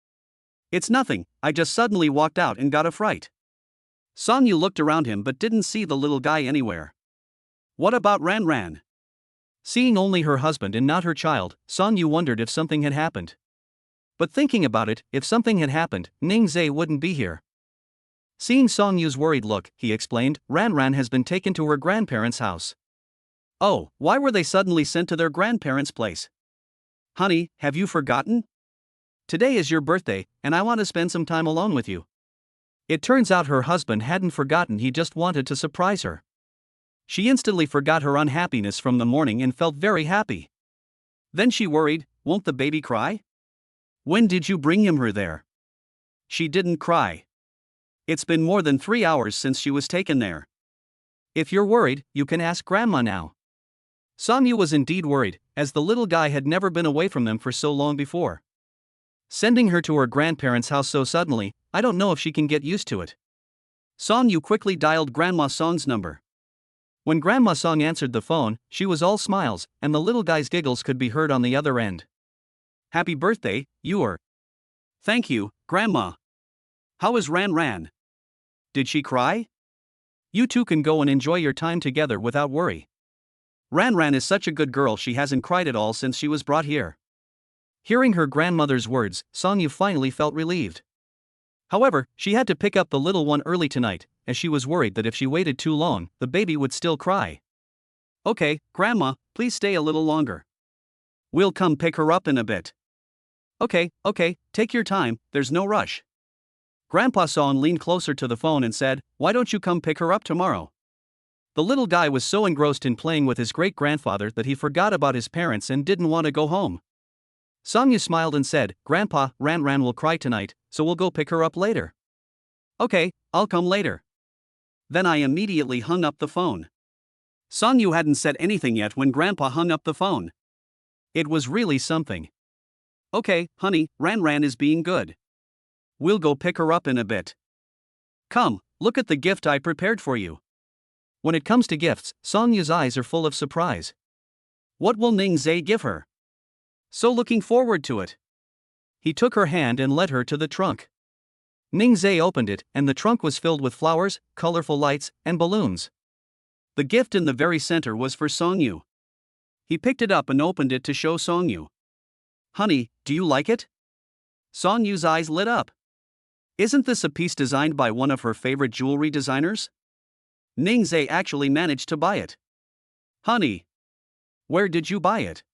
It's nothing, I just suddenly walked out and got a fright. Songyu looked around him but didn't see the little guy anywhere. What about Ran Ran? Seeing only her husband and not her child, Songyu wondered if something had happened. But thinking about it, if something had happened, Ningze wouldn't be here. Seeing Songyu's worried look, he explained, Ran Ran has been taken to her grandparents' house. Oh, why were they suddenly sent to their grandparents' place? Honey, have you forgotten? Today is your birthday, and I want to spend some time alone with you. It turns out her husband hadn't forgotten, he just wanted to surprise her. She instantly forgot her unhappiness from the morning and felt very happy. Then she worried, won't the baby cry? When did you bring her there? She didn't cry. It's been more than 3 hours since she was taken there. If you're worried, you can ask Grandma now. Songyu was indeed worried, as the little guy had never been away from them for so long before. Sending her to her grandparents' house so suddenly, I don't know if she can get used to it. Song Yu quickly dialed Grandma Song's number. When Grandma Song answered the phone, she was all smiles, and the little guy's giggles could be heard on the other end. Happy birthday, Yor. Thank you, Grandma. How is Ran Ran? Did she cry? You two can go and enjoy your time together without worry. Ran Ran is such a good girl, she hasn't cried at all since she was brought here. Hearing her grandmother's words, Song Yu finally felt relieved. However, she had to pick up the little one early tonight, as she was worried that if she waited too long, the baby would still cry. Okay, Grandma, please stay a little longer. We'll come pick her up in a bit. Okay, take your time, there's no rush. Grandpa Song leaned closer to the phone and said, why don't you come pick her up tomorrow? The little guy was so engrossed in playing with his great-grandfather that he forgot about his parents and didn't want to go home. Song Yu smiled and said, Grandpa, Ran Ran will cry tonight, so we'll go pick her up later. Okay, I'll come later. Then I immediately hung up the phone. Song Yu hadn't said anything yet when Grandpa hung up the phone. It was really something. Okay, honey, Ran Ran is being good. We'll go pick her up in a bit. Come, look at the gift I prepared for you. When it comes to gifts, Song Yu's eyes are full of surprise. What will Ning Zhe give her? So looking forward to it. He took her hand and led her to the trunk. Ning Zhe opened it, and the trunk was filled with flowers, colorful lights, and balloons. The gift in the very center was for Song Yu. He picked it up and opened it to show Song Yu. Honey, do you like it? Song Yu's eyes lit up. Isn't this a piece designed by one of her favorite jewelry designers? Ning Zhe actually managed to buy it. Honey, where did you buy it?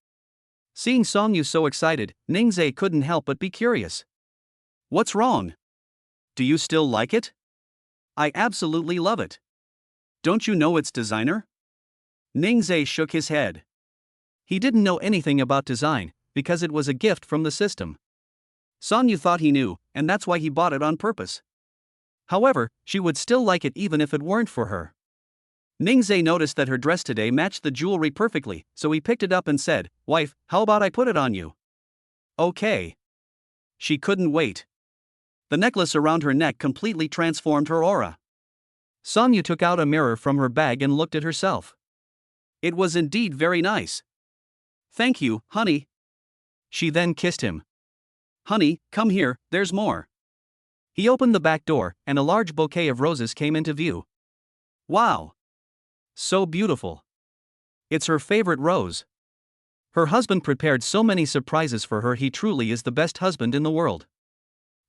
Seeing Song Yu so excited, Ning Zhe couldn't help but be curious. What's wrong? Do you still like it? I absolutely love it. Don't you know its designer? Ning Zhe shook his head. He didn't know anything about design, because it was a gift from the system. Song Yu thought he knew, and that's why he bought it on purpose. However, she would still like it even if it weren't for her. Ning Zhe noticed that her dress today matched the jewelry perfectly, so he picked it up and said, Wife, how about I put it on you? Okay. She couldn't wait. The necklace around her neck completely transformed her aura. Song Yu took out a mirror from her bag and looked at herself. It was indeed very nice. Thank you, honey. She then kissed him. Honey, come here, there's more. He opened the back door, and a large bouquet of roses came into view. Wow! So beautiful. It's her favorite rose. Her husband prepared so many surprises for her, he truly is the best husband in the world.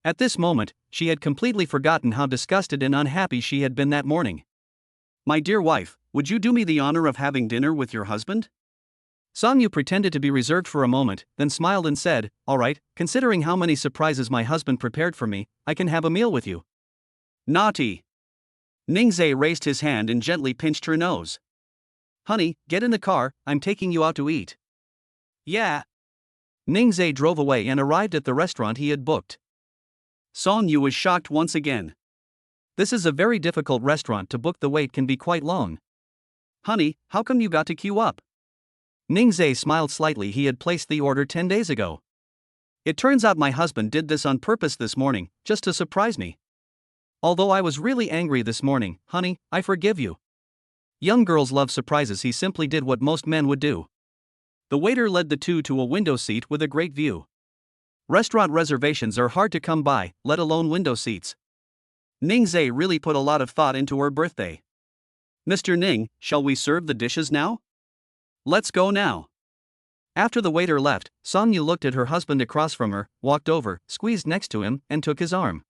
At this moment, she had completely forgotten how disgusted and unhappy she had been that morning. My dear wife, would you do me the honor of having dinner with your husband? Song Yu pretended to be reserved for a moment, then smiled and said, All right, considering how many surprises my husband prepared for me, I can have a meal with you. Naughty. Ning Zhe raised his hand and gently pinched her nose. Honey, get in the car, I'm taking you out to eat. Yeah. Ning Zhe drove away and arrived at the restaurant he had booked. Song Yu was shocked once again. This is a very difficult restaurant to book, the wait can be quite long. Honey, how come you got to queue up? Ning Zhe smiled slightly, he had placed the order 10 days ago. It turns out my husband did this on purpose this morning, just to surprise me. Although I was really angry this morning, honey, I forgive you. Young girls love surprises, he simply did what most men would do. The waiter led the two to a window seat with a great view. Restaurant reservations are hard to come by, let alone window seats. Ning Zhe really put a lot of thought into her birthday. Mr. Ning, shall we serve the dishes now? Let's go now. After the waiter left, Song Yu looked at her husband across from her, walked over, squeezed next to him, and took his arm.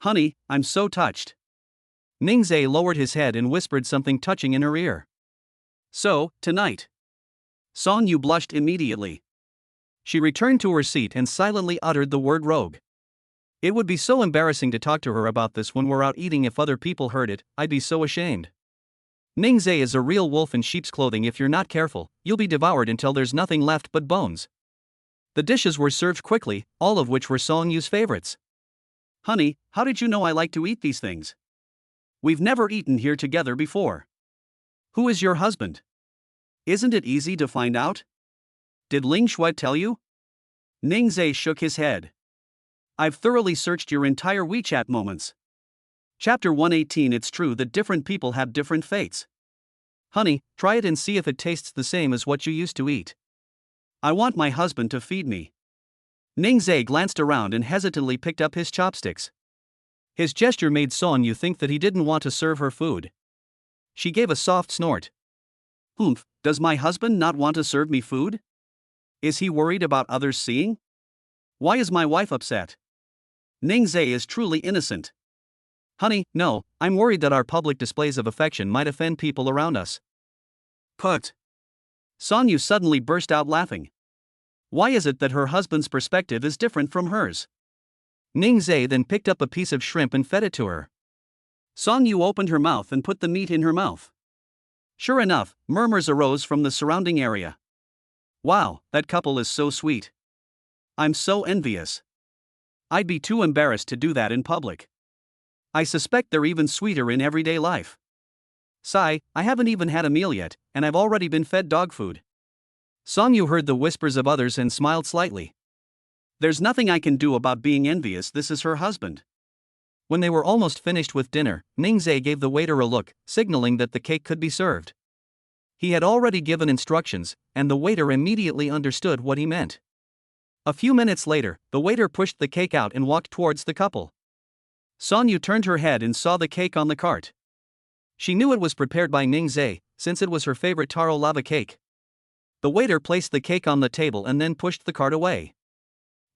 Honey, I'm so touched. Ning Zhe lowered his head and whispered something touching in her ear. So, tonight. Song Yu blushed immediately. She returned to her seat and silently uttered the word rogue. It would be so embarrassing to talk to her about this when we're out eating. If other people heard it, I'd be so ashamed. Ning Zhe is a real wolf in sheep's clothing. If you're not careful, you'll be devoured until there's nothing left but bones. The dishes were served quickly, all of which were Song Yu's favorites. Honey, how did you know I like to eat these things? We've never eaten here together before. Who is your husband? Isn't it easy to find out? Did Ling Shui tell you? Ning Zhe shook his head. I've thoroughly searched your entire WeChat moments. Chapter 118. It's true that different people have different fates. Honey, try it and see if it tastes the same as what you used to eat. I want my husband to feed me. Ningzhe glanced around and hesitantly picked up his chopsticks. His gesture made Son Yu think that he didn't want to serve her food. She gave a soft snort. Humph, does my husband not want to serve me food? Is he worried about others seeing? Why is my wife upset? Ningzhe is truly innocent. Honey, no, I'm worried that our public displays of affection might offend people around us. Put. Son Yu suddenly burst out laughing. Why is it that her husband's perspective is different from hers? Ningzhe then picked up a piece of shrimp and fed it to her. Son Yu opened her mouth and put the meat in her mouth. Sure enough, murmurs arose from the surrounding area. Wow, that couple is so sweet. I'm so envious. I'd be too embarrassed to do that in public. I suspect they're even sweeter in everyday life. Sigh, I haven't even had a meal yet, and I've already been fed dog food. Son Yu heard the whispers of others and smiled slightly. There's nothing I can do about being envious, this is her husband. When they were almost finished with dinner, Ningzhe gave the waiter a look, signaling that the cake could be served. He had already given instructions, and the waiter immediately understood what he meant. A few minutes later, the waiter pushed the cake out and walked towards the couple. Son Yu turned her head and saw the cake on the cart. She knew it was prepared by Ningzhe, since it was her favorite taro lava cake. The waiter placed the cake on the table and then pushed the cart away.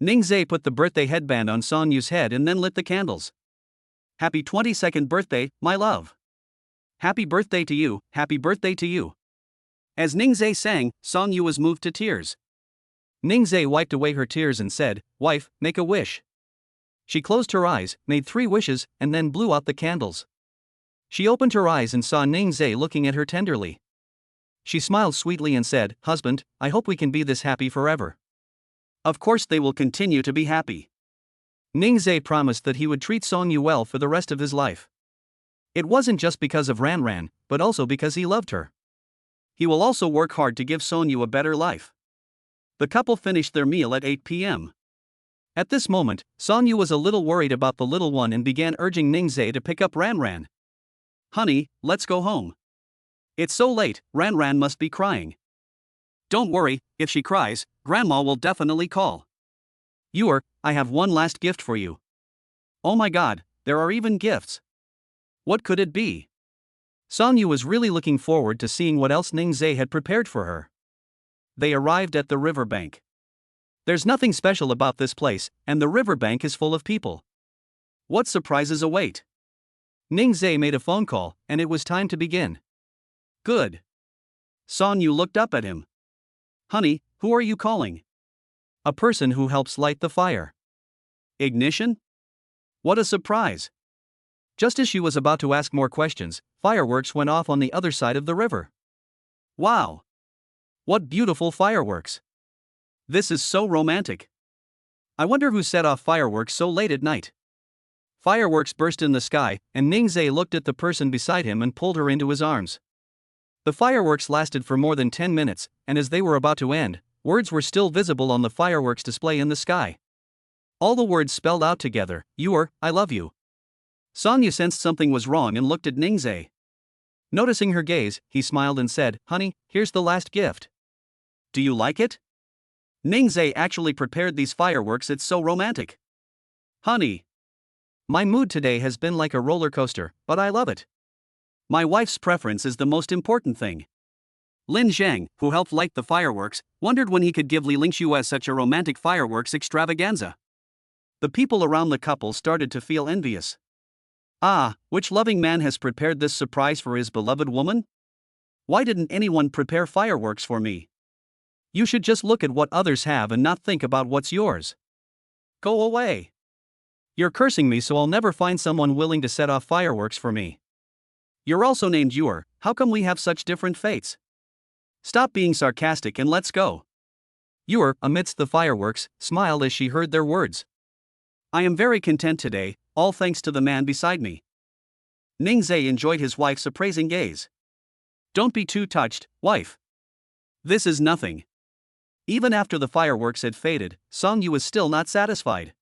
Ningzhe put the birthday headband on Son Yu's head and then lit the candles. Happy 22nd birthday, my love. Happy birthday to you, happy birthday to you. As Ningzhe sang, Son Yu was moved to tears. Ningzhe wiped away her tears and said, Wife, make a wish. She closed her eyes, made 3 wishes, and then blew out the candles. She opened her eyes and saw Ningzhe looking at her tenderly. She smiled sweetly and said, Husband, I hope we can be this happy forever. Of course they will continue to be happy. Ningzhe promised that he would treat Son Yu well for the rest of his life. It wasn't just because of Ran, but also because he loved her. He will also work hard to give Son Yu a better life. The couple finished their meal at 8 p.m. At this moment, Son Yu was a little worried about the little one and began urging Ningzhe to pick up Ran. Honey, let's go home. It's so late, Ran must be crying. Don't worry, if she cries, Grandma will definitely call. I have one last gift for you. Oh my god, there are even gifts. What could it be? Son Yu was really looking forward to seeing what else Ningzhe had prepared for her. They arrived at the riverbank. There's nothing special about this place, and the riverbank is full of people. What surprises await? Ningzhe made a phone call, and it was time to begin. Good. Son Yu looked up at him. Honey, who are you calling? A person who helps light the fire. Ignition? What a surprise! Just as she was about to ask more questions, fireworks went off on the other side of the river. Wow! What beautiful fireworks! This is so romantic. I wonder who set off fireworks so late at night. Fireworks burst in the sky, and Ningzhe looked at the person beside him and pulled her into his arms. The fireworks lasted for more than 10 minutes, and as they were about to end, words were still visible on the fireworks display in the sky. All the words spelled out together, I love you. Son Yu sensed something was wrong and looked at Ningzhe. Noticing her gaze, he smiled and said, Honey, here's the last gift. Do you like it? Ningzhe actually prepared these fireworks, it's so romantic. Honey. My mood today has been like a roller coaster, but I love it. My wife's preference is the most important thing. Lin Zhang, who helped light the fireworks, wondered when he could give Li Lingxue such a romantic fireworks extravaganza. The people around the couple started to feel envious. Ah, which loving man has prepared this surprise for his beloved woman? Why didn't anyone prepare fireworks for me? You should just look at what others have and not think about what's yours. Go away. You're cursing me, so I'll never find someone willing to set off fireworks for me. You're also named Yuer, how come we have such different fates? Stop being sarcastic and let's go. Yuer, amidst the fireworks, smiled as she heard their words. I am very content today, all thanks to the man beside me. Ningzhe enjoyed his wife's appraising gaze. Don't be too touched, wife. This is nothing. Even after the fireworks had faded, Son Yu was still not satisfied.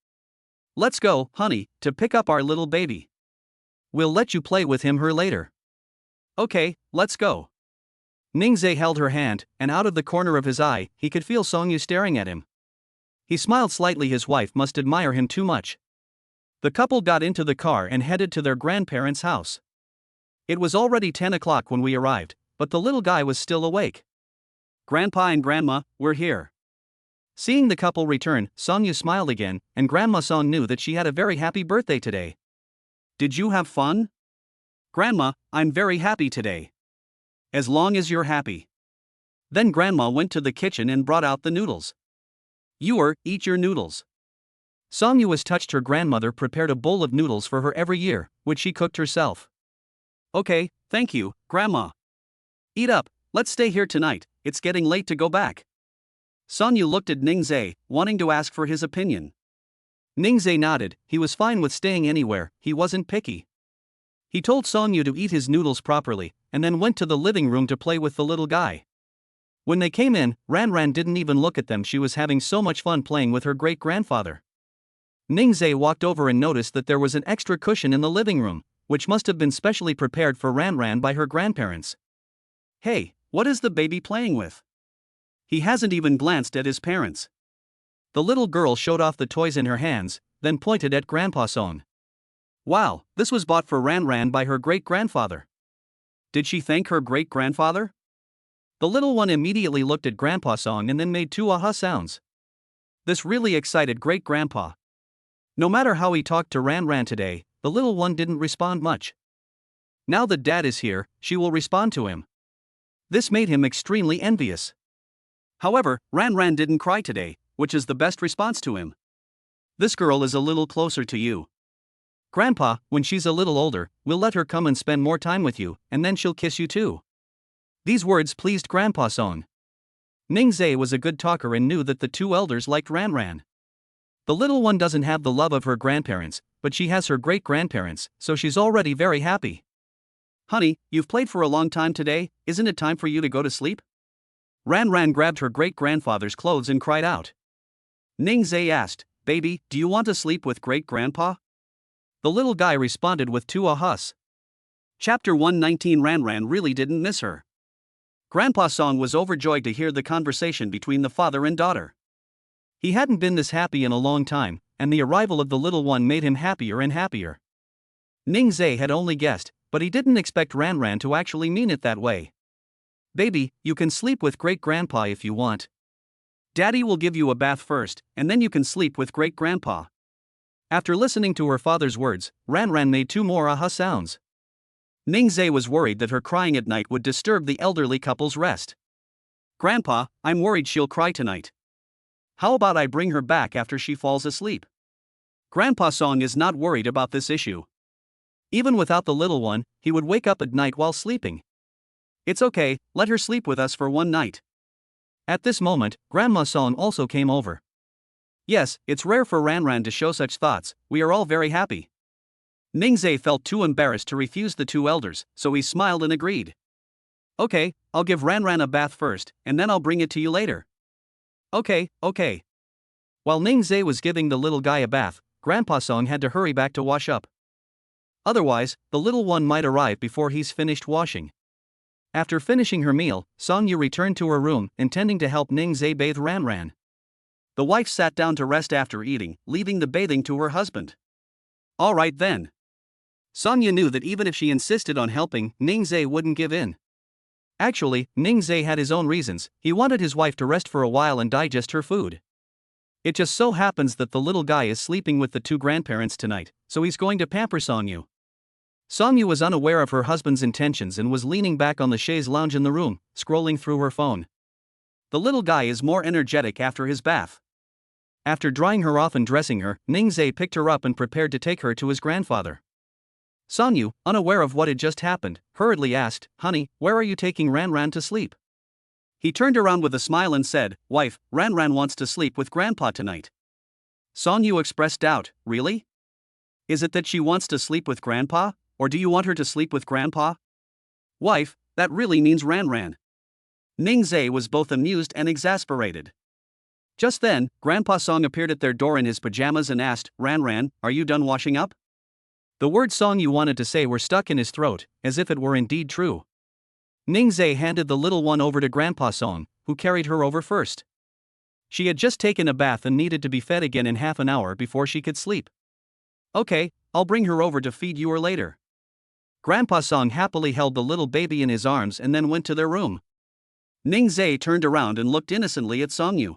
Let's go, honey, to pick up our little baby. We'll let you play with him her later. Okay, let's go. Ningzhe held her hand, and out of the corner of his eye, he could feel Songyu staring at him. He smiled slightly. His wife must admire him too much. The couple got into the car and headed to their grandparents' house. It was already 10 o'clock when we arrived, but the little guy was still awake. Grandpa and Grandma, we're here. Seeing the couple return, Songyu smiled again, and Grandma Song knew that she had a very happy birthday today. Did you have fun? Grandma, I'm very happy today. As long as you're happy. Then Grandma went to the kitchen and brought out the noodles. Eat your noodles. Songyu was touched. Her grandmother prepared a bowl of noodles for her every year, which she cooked herself. Okay, thank you, Grandma. Eat up, let's stay here tonight, it's getting late to go back. Songyu looked at Ningzhe, wanting to ask for his opinion. Ningzhe nodded. He was fine with staying anywhere, he wasn't picky. He told Songyu to eat his noodles properly, and then went to the living room to play with the little guy. When they came in, Ran didn't even look at them. She was having so much fun playing with her great-grandfather. Ningzhe walked over and noticed that there was an extra cushion in the living room, which must have been specially prepared for Ran by her grandparents. Hey, what is the baby playing with? He hasn't even glanced at his parents. The little girl showed off the toys in her hands, then pointed at Grandpa Song. Wow, this was bought for Ran by her great-grandfather. Did she thank her great-grandfather? The little one immediately looked at Grandpa Song and then made two aha sounds. This really excited great-grandpa. No matter how he talked to Ran today, the little one didn't respond much. Now that Dad is here, she will respond to him. This made him extremely envious. However, Ran didn't cry today, which is the best response to him. This girl is a little closer to you. Grandpa, when she's a little older, we'll let her come and spend more time with you, and then she'll kiss you too. These words pleased Grandpa Song. Ningzhe was a good talker and knew that the two elders liked Ran. The little one doesn't have the love of her grandparents, but she has her great-grandparents, so she's already very happy. Honey, you've played for a long time today, isn't it time for you to go to sleep? Ran grabbed her great-grandfather's clothes and cried out. Ningzhe asked, Baby, do you want to sleep with great-grandpa? The little guy responded with two ahas. Chapter 119. Ran really didn't miss her. Grandpa Song was overjoyed to hear the conversation between the father and daughter. He hadn't been this happy in a long time, and the arrival of the little one made him happier and happier. Ningzhe had only guessed, but he didn't expect Ran to actually mean it that way. Baby, you can sleep with great-grandpa if you want. Daddy will give you a bath first, and then you can sleep with great-grandpa. After listening to her father's words, Ran made two more aha sounds. Ningzhe was worried that her crying at night would disturb the elderly couple's rest. Grandpa, I'm worried she'll cry tonight. How about I bring her back after she falls asleep? Grandpa Song is not worried about this issue. Even without the little one, he would wake up at night while sleeping. It's okay, let her sleep with us for one night. At this moment, Grandma Song also came over. Yes, it's rare for Ran to show such thoughts, we are all very happy. Ningzhe felt too embarrassed to refuse the two elders, so he smiled and agreed. Okay, I'll give Ran a bath first, and then I'll bring it to you later. Okay. While Ningzhe was giving the little guy a bath, Grandpa Song had to hurry back to wash up. Otherwise, the little one might arrive before he's finished washing. After finishing her meal, Songyu returned to her room, intending to help Ningzhe bathe Ran. The wife sat down to rest after eating, leaving the bathing to her husband. All right then. Songyu knew that even if she insisted on helping, Ningzhe wouldn't give in. Actually, Ningzhe had his own reasons. He wanted his wife to rest for a while and digest her food. It just so happens that the little guy is sleeping with the two grandparents tonight, so he's going to pamper Songyu. Songyu was unaware of her husband's intentions and was leaning back on the chaise lounge in the room, scrolling through her phone. The little guy is more energetic after his bath. After drying her off and dressing her, Ningzhe picked her up and prepared to take her to his grandfather. Songyu, unaware of what had just happened, hurriedly asked, Honey, where are you taking Ran to sleep? He turned around with a smile and said, Wife, Ran wants to sleep with Grandpa tonight. Songyu expressed doubt, Really? Is it that she wants to sleep with Grandpa, or do you want her to sleep with Grandpa? Wife, that really means Ran. Ningzhe was both amused and exasperated. Just then, Grandpa Song appeared at their door in his pajamas and asked, Ran, are you done washing up? The words Song Yu wanted to say were stuck in his throat, as if it were indeed true. Ningzai handed the little one over to Grandpa Song, who carried her over first. She had just taken a bath and needed to be fed again in half an hour before she could sleep. Okay, I'll bring her over to feed you her later. Grandpa Song happily held the little baby in his arms and then went to their room. Ningzai turned around and looked innocently at Song Yu.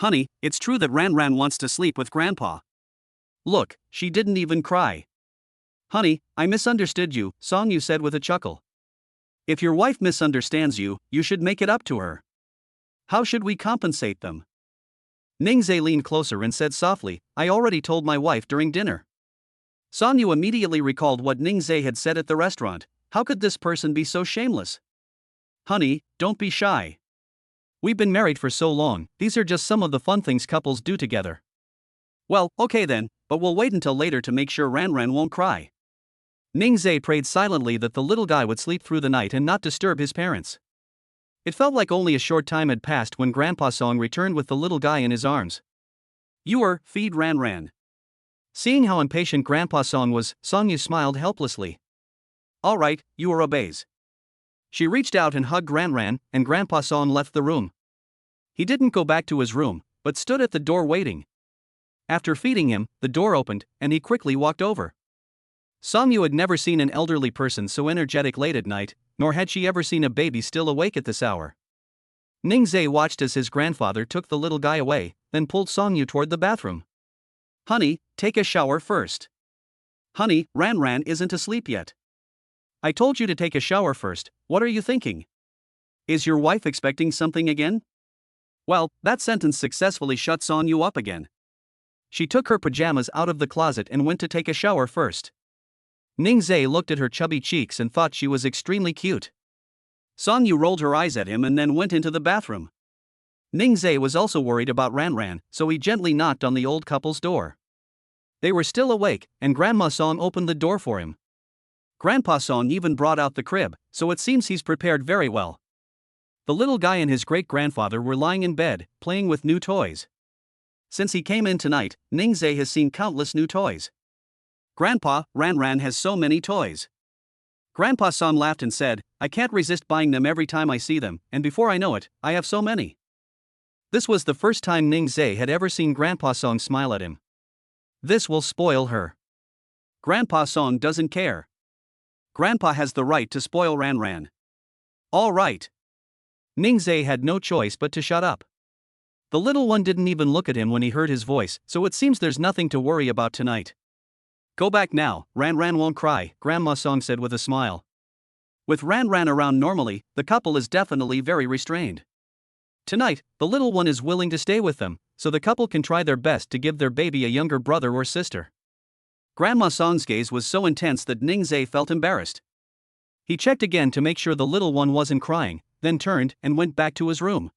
Honey, it's true that Ran wants to sleep with Grandpa. Look, she didn't even cry. Honey, I misunderstood you, Song Yu said with a chuckle. If your wife misunderstands you, you should make it up to her. How should we compensate them? Ningzai leaned closer and said softly, I already told my wife during dinner. Song Yu immediately recalled what Ningzai had said at the restaurant. How could this person be so shameless? Honey, don't be shy. We've been married for so long, these are just some of the fun things couples do together. Well, okay then, but we'll wait until later to make sure Ran won't cry. Ningzai prayed silently that the little guy would sleep through the night and not disturb his parents. It felt like only a short time had passed when Grandpa Song returned with the little guy in his arms. Feed Ran. Seeing how impatient Grandpa Song was, Song Yu smiled helplessly. Alright, obeys. She reached out and hugged Ran, and Grandpa Song left the room. He didn't go back to his room, but stood at the door waiting. After feeding him, the door opened, and he quickly walked over. Song Yu had never seen an elderly person so energetic late at night, nor had she ever seen a baby still awake at this hour. Ningzai watched as his grandfather took the little guy away, then pulled Song Yu toward the bathroom. Honey, take a shower first. Honey, Ran isn't asleep yet. I told you to take a shower first, what are you thinking? Is your wife expecting something again? Well, that sentence successfully shut Song Yu up again. She took her pajamas out of the closet and went to take a shower first. Ningzai looked at her chubby cheeks and thought she was extremely cute. Song Yu rolled her eyes at him and then went into the bathroom. Ningzai was also worried about Ran, so he gently knocked on the old couple's door. They were still awake, and Grandma Song opened the door for him. Grandpa Song even brought out the crib, so it seems he's prepared very well. The little guy and his great-grandfather were lying in bed, playing with new toys. Since he came in tonight, Ningzai has seen countless new toys. Grandpa, Ran has so many toys. Grandpa Song laughed and said, I can't resist buying them every time I see them, and before I know it, I have so many. This was the first time Ningzai had ever seen Grandpa Song smile at him. This will spoil her. Grandpa Song doesn't care. Grandpa has the right to spoil Ran. All right. Ningzai had no choice but to shut up. The little one didn't even look at him when he heard his voice, so it seems there's nothing to worry about tonight. Go back now, Ran won't cry, Grandma Song said with a smile. With Ran around normally, the couple is definitely very restrained. Tonight, the little one is willing to stay with them, so the couple can try their best to give their baby a younger brother or sister. Grandma Song's gaze was so intense that Ningzai felt embarrassed. He checked again to make sure the little one wasn't crying, then turned and went back to his room.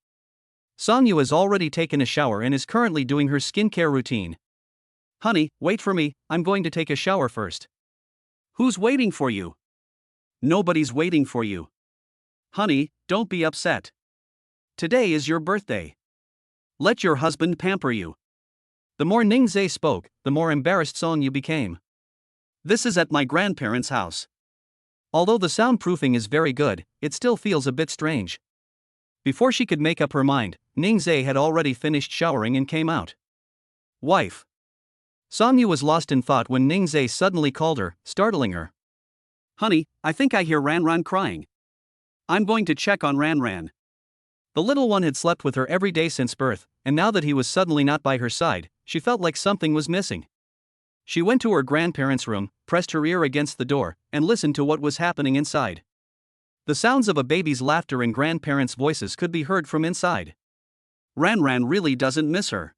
Song Yu has already taken a shower and is currently doing her skincare routine. Honey, wait for me, I'm going to take a shower first. Who's waiting for you? Nobody's waiting for you. Honey, don't be upset. Today is your birthday. Let your husband pamper you. The more Ningzai spoke, the more embarrassed Song Yu became. This is at my grandparents' house. Although the soundproofing is very good, it still feels a bit strange. Before she could make up her mind, Ningzai had already finished showering and came out. Wife. Song Yu was lost in thought when Ningzai suddenly called her, startling her. Honey, I think I hear Ran crying. I'm going to check on Ran. The little one had slept with her every day since birth, and now that he was suddenly not by her side, she felt like something was missing. She went to her grandparents' room, pressed her ear against the door, and listened to what was happening inside. The sounds of a baby's laughter and grandparents' voices could be heard from inside. Ran really doesn't miss her.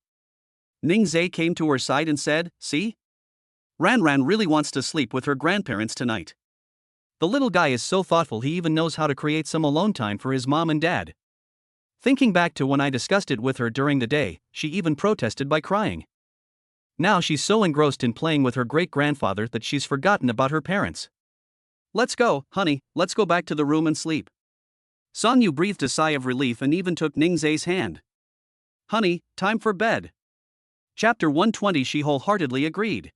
Ningzai came to her side and said, See? Ran really wants to sleep with her grandparents tonight. The little guy is so thoughtful he even knows how to create some alone time for his mom and dad. Thinking back to when I discussed it with her during the day, she even protested by crying. Now she's so engrossed in playing with her great-grandfather that she's forgotten about her parents. Let's go, honey, let's go back to the room and sleep. Song Yu breathed a sigh of relief and even took Ningzai's hand. Honey, time for bed. Chapter 120. She wholeheartedly agreed.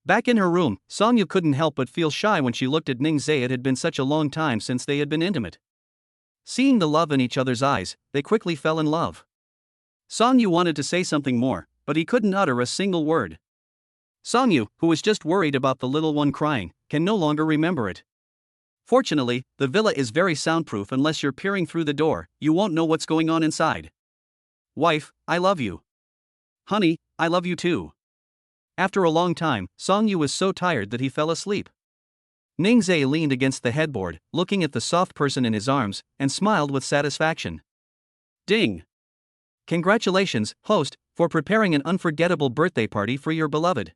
Back in her room, Songyu couldn't help but feel shy when she looked at Ningzhe. It had been such a long time since they had been intimate. Seeing the love in each other's eyes, they quickly fell in love. Songyu wanted to say something more, but he couldn't utter a single word. Songyu, who was just worried about the little one crying, can no longer remember it. Fortunately, the villa is very soundproof. Unless you're peering through the door, you won't know what's going on inside. Wife, I love you. Honey, I love you too. After a long time, Songyu was so tired that he fell asleep. Ningzhe leaned against the headboard, looking at the soft person in his arms, and smiled with satisfaction. Ding! Congratulations, host, for preparing an unforgettable birthday party for your beloved.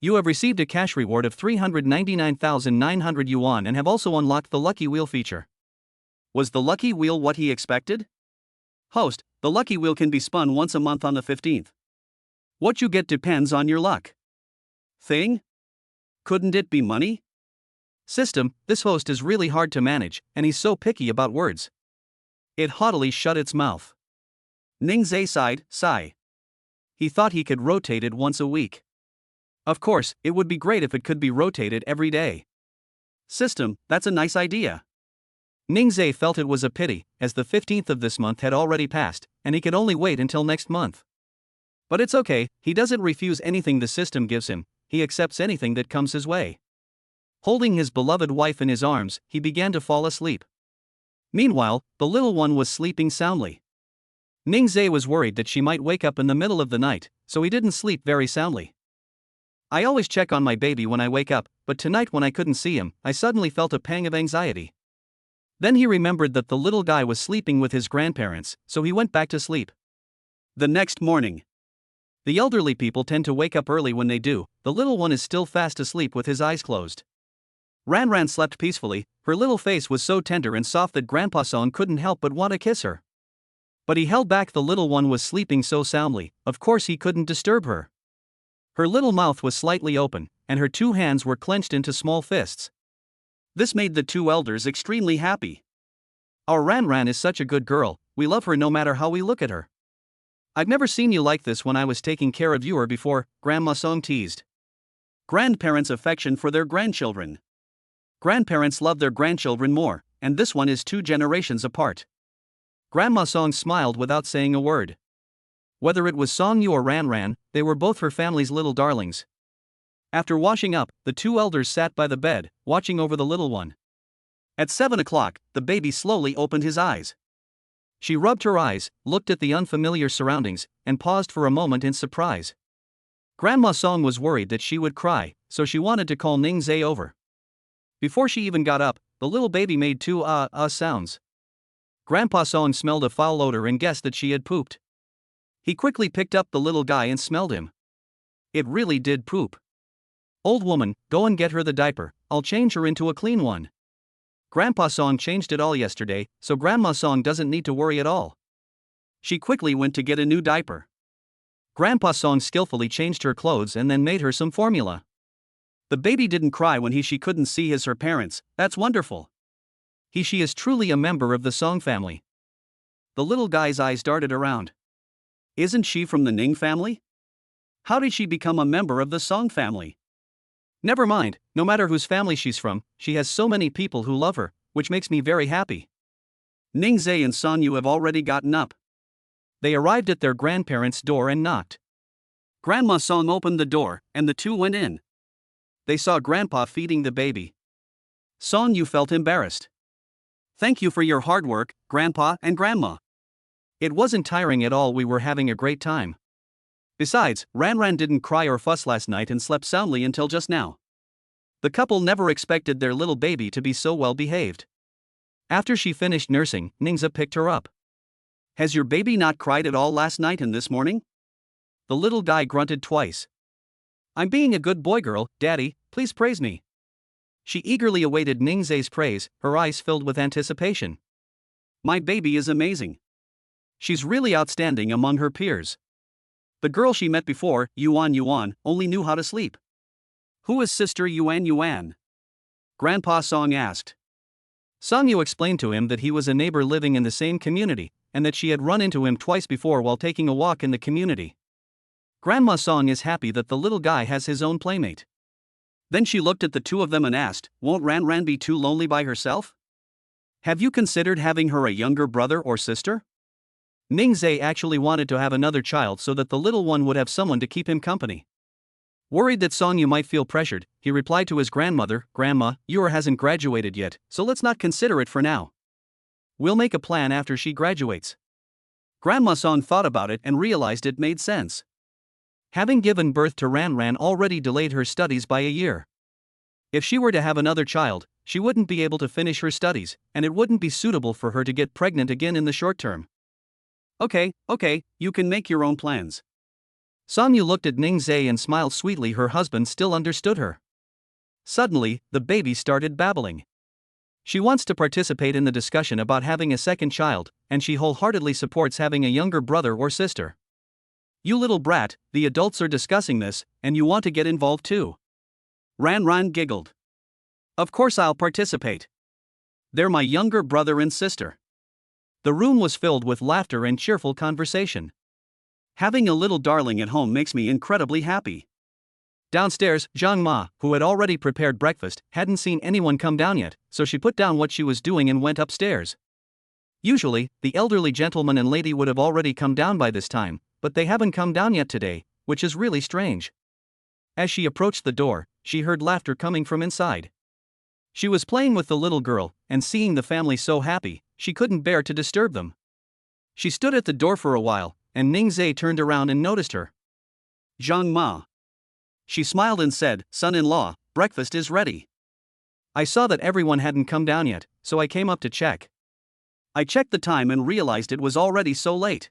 You have received a cash reward of 399,900 yuan and have also unlocked the Lucky Wheel feature. Was the Lucky Wheel what he expected? Host, the Lucky Wheel can be spun once a month on the 15th. What you get depends on your luck. Thing? Couldn't it be money? System, this host is really hard to manage, and he's so picky about words. It haughtily shut its mouth. Ningzhe sighed, sigh. He thought he could rotate it once a week. Of course, it would be great if it could be rotated every day. System, that's a nice idea. Ningzhe felt it was a pity, as the 15th of this month had already passed, and he could only wait until next month. But it's okay, he doesn't refuse anything the system gives him, he accepts anything that comes his way. Holding his beloved wife in his arms, he began to fall asleep. Meanwhile, the little one was sleeping soundly. Ningzhe was worried that she might wake up in the middle of the night, so he didn't sleep very soundly. I always check on my baby when I wake up, but tonight when I couldn't see him, I suddenly felt a pang of anxiety. Then he remembered that the little guy was sleeping with his grandparents, so he went back to sleep. The next morning. The elderly people tend to wake up early. When they do, the little one is still fast asleep with his eyes closed. Ranran slept peacefully. Her little face was so tender and soft that Grandpa Song couldn't help but want to kiss her. But he held back. The little one was sleeping so soundly, of course he couldn't disturb her. Her little mouth was slightly open, and her two hands were clenched into small fists. This made the two elders extremely happy. Our Ranran is such a good girl, we love her no matter how we look at her. I've never seen you like this when I was taking care of you before, Grandma Song teased. Grandparents' affection for their grandchildren. Grandparents love their grandchildren more, and this one is 2 generations apart. Grandma Song smiled without saying a word. Whether it was Songyu or Ranran, they were both her family's little darlings. After washing up, the two elders sat by the bed, watching over the little one. At 7 o'clock, the baby slowly opened his eyes. She rubbed her eyes, looked at the unfamiliar surroundings, and paused for a moment in surprise. Grandma Song was worried that she would cry, so she wanted to call Ningzhe over. Before she even got up, the little baby made 2 sounds. Grandpa Song smelled a foul odor and guessed that she had pooped. He quickly picked up the little guy and smelled him. It really did poop. Old woman, go and get her the diaper, I'll change her into a clean one. Grandpa Song changed it all yesterday, so Grandma Song doesn't need to worry at all. She quickly went to get a new diaper. Grandpa Song skillfully changed her clothes and then made her some formula. The baby didn't cry when she couldn't see her parents. That's wonderful. She is truly a member of the Song family. The little guy's eyes darted around. Isn't she from the Ning family? How did she become a member of the Song family? Never mind, no matter whose family she's from, she has so many people who love her, which makes me very happy. Ningzhe and Songyu have already gotten up. They arrived at their grandparents' door and knocked. Grandma Song opened the door, and the two went in. They saw Grandpa feeding the baby. Songyu felt embarrassed. Thank you for your hard work, Grandpa and Grandma. It wasn't tiring at all, we were having a great time. Besides, Ranran didn't cry or fuss last night and slept soundly until just now. The couple never expected their little baby to be so well behaved. After she finished nursing, Ningzhe picked her up. Has your baby not cried at all last night and this morning? The little guy grunted twice. I'm being a good boy girl, Daddy, please praise me. She eagerly awaited Ningzhe's praise, her eyes filled with anticipation. My baby is amazing. She's really outstanding among her peers. The girl she met before, Yuan, only knew how to sleep. Who is Sister Yuan? Grandpa Song asked. Songyu explained to him that he was a neighbor living in the same community, and that she had run into him twice before while taking a walk in the community. Grandma Song is happy that the little guy has his own playmate. Then she looked at the two of them and asked, "Won't Ran Ran be too lonely by herself? Have you considered having her a younger brother or sister?" Ningzhe actually wanted to have another child so that the little one would have someone to keep him company. Worried that Song Yu might feel pressured, he replied to his grandmother, "Grandma, Yu hasn't graduated yet, so let's not consider it for now. We'll make a plan after she graduates." Grandma Song thought about it and realized it made sense. Having given birth to Ran Ran already delayed her studies by a year. If she were to have another child, she wouldn't be able to finish her studies, and it wouldn't be suitable for her to get pregnant again in the short term. Okay, you can make your own plans. Song Yu looked at Ningzhe and smiled sweetly. Her husband still understood her. Suddenly, the baby started babbling. She wants to participate in the discussion about having a second child, and she wholeheartedly supports having a younger brother or sister. "You little brat, the adults are discussing this, and you want to get involved too." Ran Ran giggled. "Of course I'll participate. They're my younger brother and sister." The room was filled with laughter and cheerful conversation. "Having a little darling at home makes me incredibly happy." Downstairs, Zhang Ma, who had already prepared breakfast, hadn't seen anyone come down yet, so she put down what she was doing and went upstairs. Usually, the elderly gentleman and lady would have already come down by this time, but they haven't come down yet today, which is really strange. As she approached the door, she heard laughter coming from inside. She was playing with the little girl, and seeing the family so happy, she couldn't bear to disturb them. She stood at the door for a while, and Ningzhe turned around and noticed her. "Zhang Ma." She smiled and said, "Son-in-law, breakfast is ready. I saw that everyone hadn't come down yet, so I came up to check." I checked the time and realized it was already so late.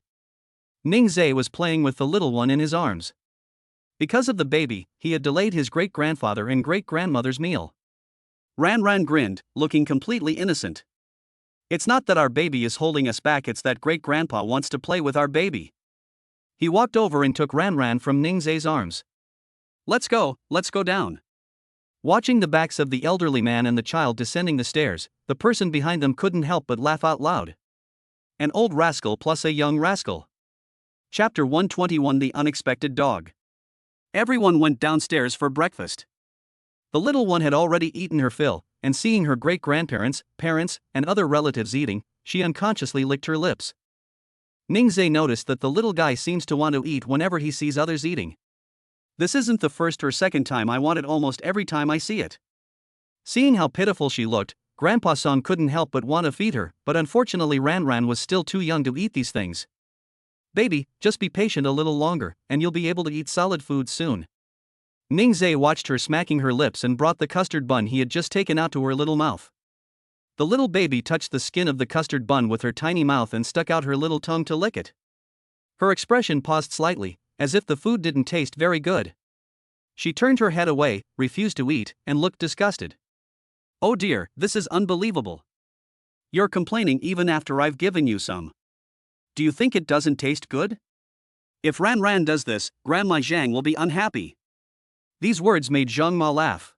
Ningzhe was playing with the little one in his arms. Because of the baby, he had delayed his great-grandfather and great-grandmother's meal. Ran Ran grinned, looking completely innocent. "It's not that our baby is holding us back, it's that great-grandpa wants to play with our baby." He walked over and took Ran Ran from Ningzhe's arms. Let's go down." Watching the backs of the elderly man and the child descending the stairs, the person behind them couldn't help but laugh out loud. An old rascal plus a young rascal. Chapter 121: The Unexpected Dog. Everyone went downstairs for breakfast. The little one had already eaten her fill, and seeing her great-grandparents, parents, and other relatives eating, she unconsciously licked her lips. Ningzhe noticed that the little guy seems to want to eat whenever he sees others eating. "This isn't the first or second time. I want it almost every time I see it." Seeing how pitiful she looked, Grandpa Song couldn't help but want to feed her, but unfortunately Ran Ran was still too young to eat these things. "Baby, just be patient a little longer, and you'll be able to eat solid food soon." Ningzhe watched her smacking her lips and brought the custard bun he had just taken out to her little mouth. The little baby touched the skin of the custard bun with her tiny mouth and stuck out her little tongue to lick it. Her expression paused slightly, as if the food didn't taste very good. She turned her head away, refused to eat, and looked disgusted. "Oh dear, this is unbelievable. You're complaining even after I've given you some. Do you think it doesn't taste good? If Ran Ran does this, Grandma Zhang will be unhappy." These words made Zhang Ma laugh.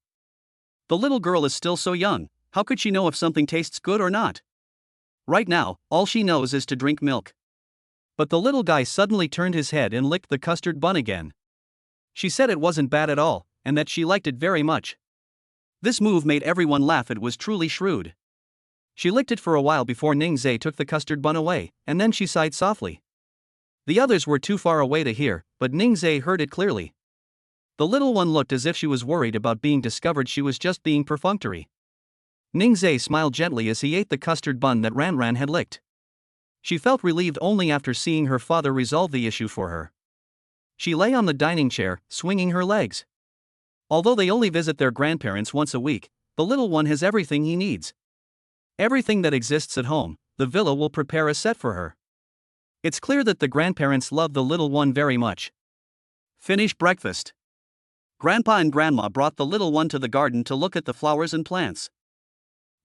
The little girl is still so young, how could she know if something tastes good or not? Right now, all she knows is to drink milk. But the little guy suddenly turned his head and licked the custard bun again. She said it wasn't bad at all, and that she liked it very much. This move made everyone laugh. It was truly shrewd. She licked it for a while before Ningzhe took the custard bun away, and then she sighed softly. The others were too far away to hear, but Ningzhe heard it clearly. The little one looked as if she was worried about being discovered she was just being perfunctory. Ningzhe smiled gently as he ate the custard bun that Ran Ran had licked. She felt relieved only after seeing her father resolve the issue for her. She lay on the dining chair, swinging her legs. Although they only visit their grandparents once a week, the little one has everything he needs. Everything that exists at home, the villa will prepare a set for her. It's clear that the grandparents love the little one very much. Finish breakfast. Grandpa and Grandma brought the little one to the garden to look at the flowers and plants.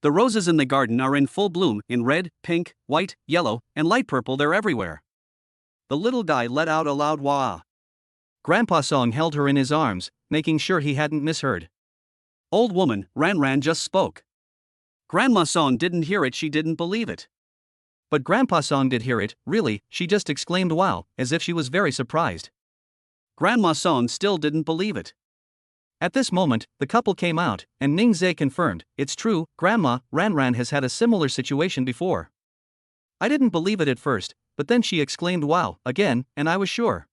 The roses in the garden are in full bloom, in red, pink, white, yellow, and light purple. They're everywhere. The little guy let out a loud wah. Grandpa Song held her in his arms, making sure he hadn't misheard. "Old woman, Ran Ran just spoke." Grandma Song didn't hear it. She didn't believe it. But Grandpa Song did hear it. Really, she just exclaimed wow, as if she was very surprised. Grandma Song still didn't believe it. At this moment, the couple came out, and Ning Zhe confirmed, "It's true, Grandma, Ran has had a similar situation before." I didn't believe it at first, but then she exclaimed wow, again, and I was sure.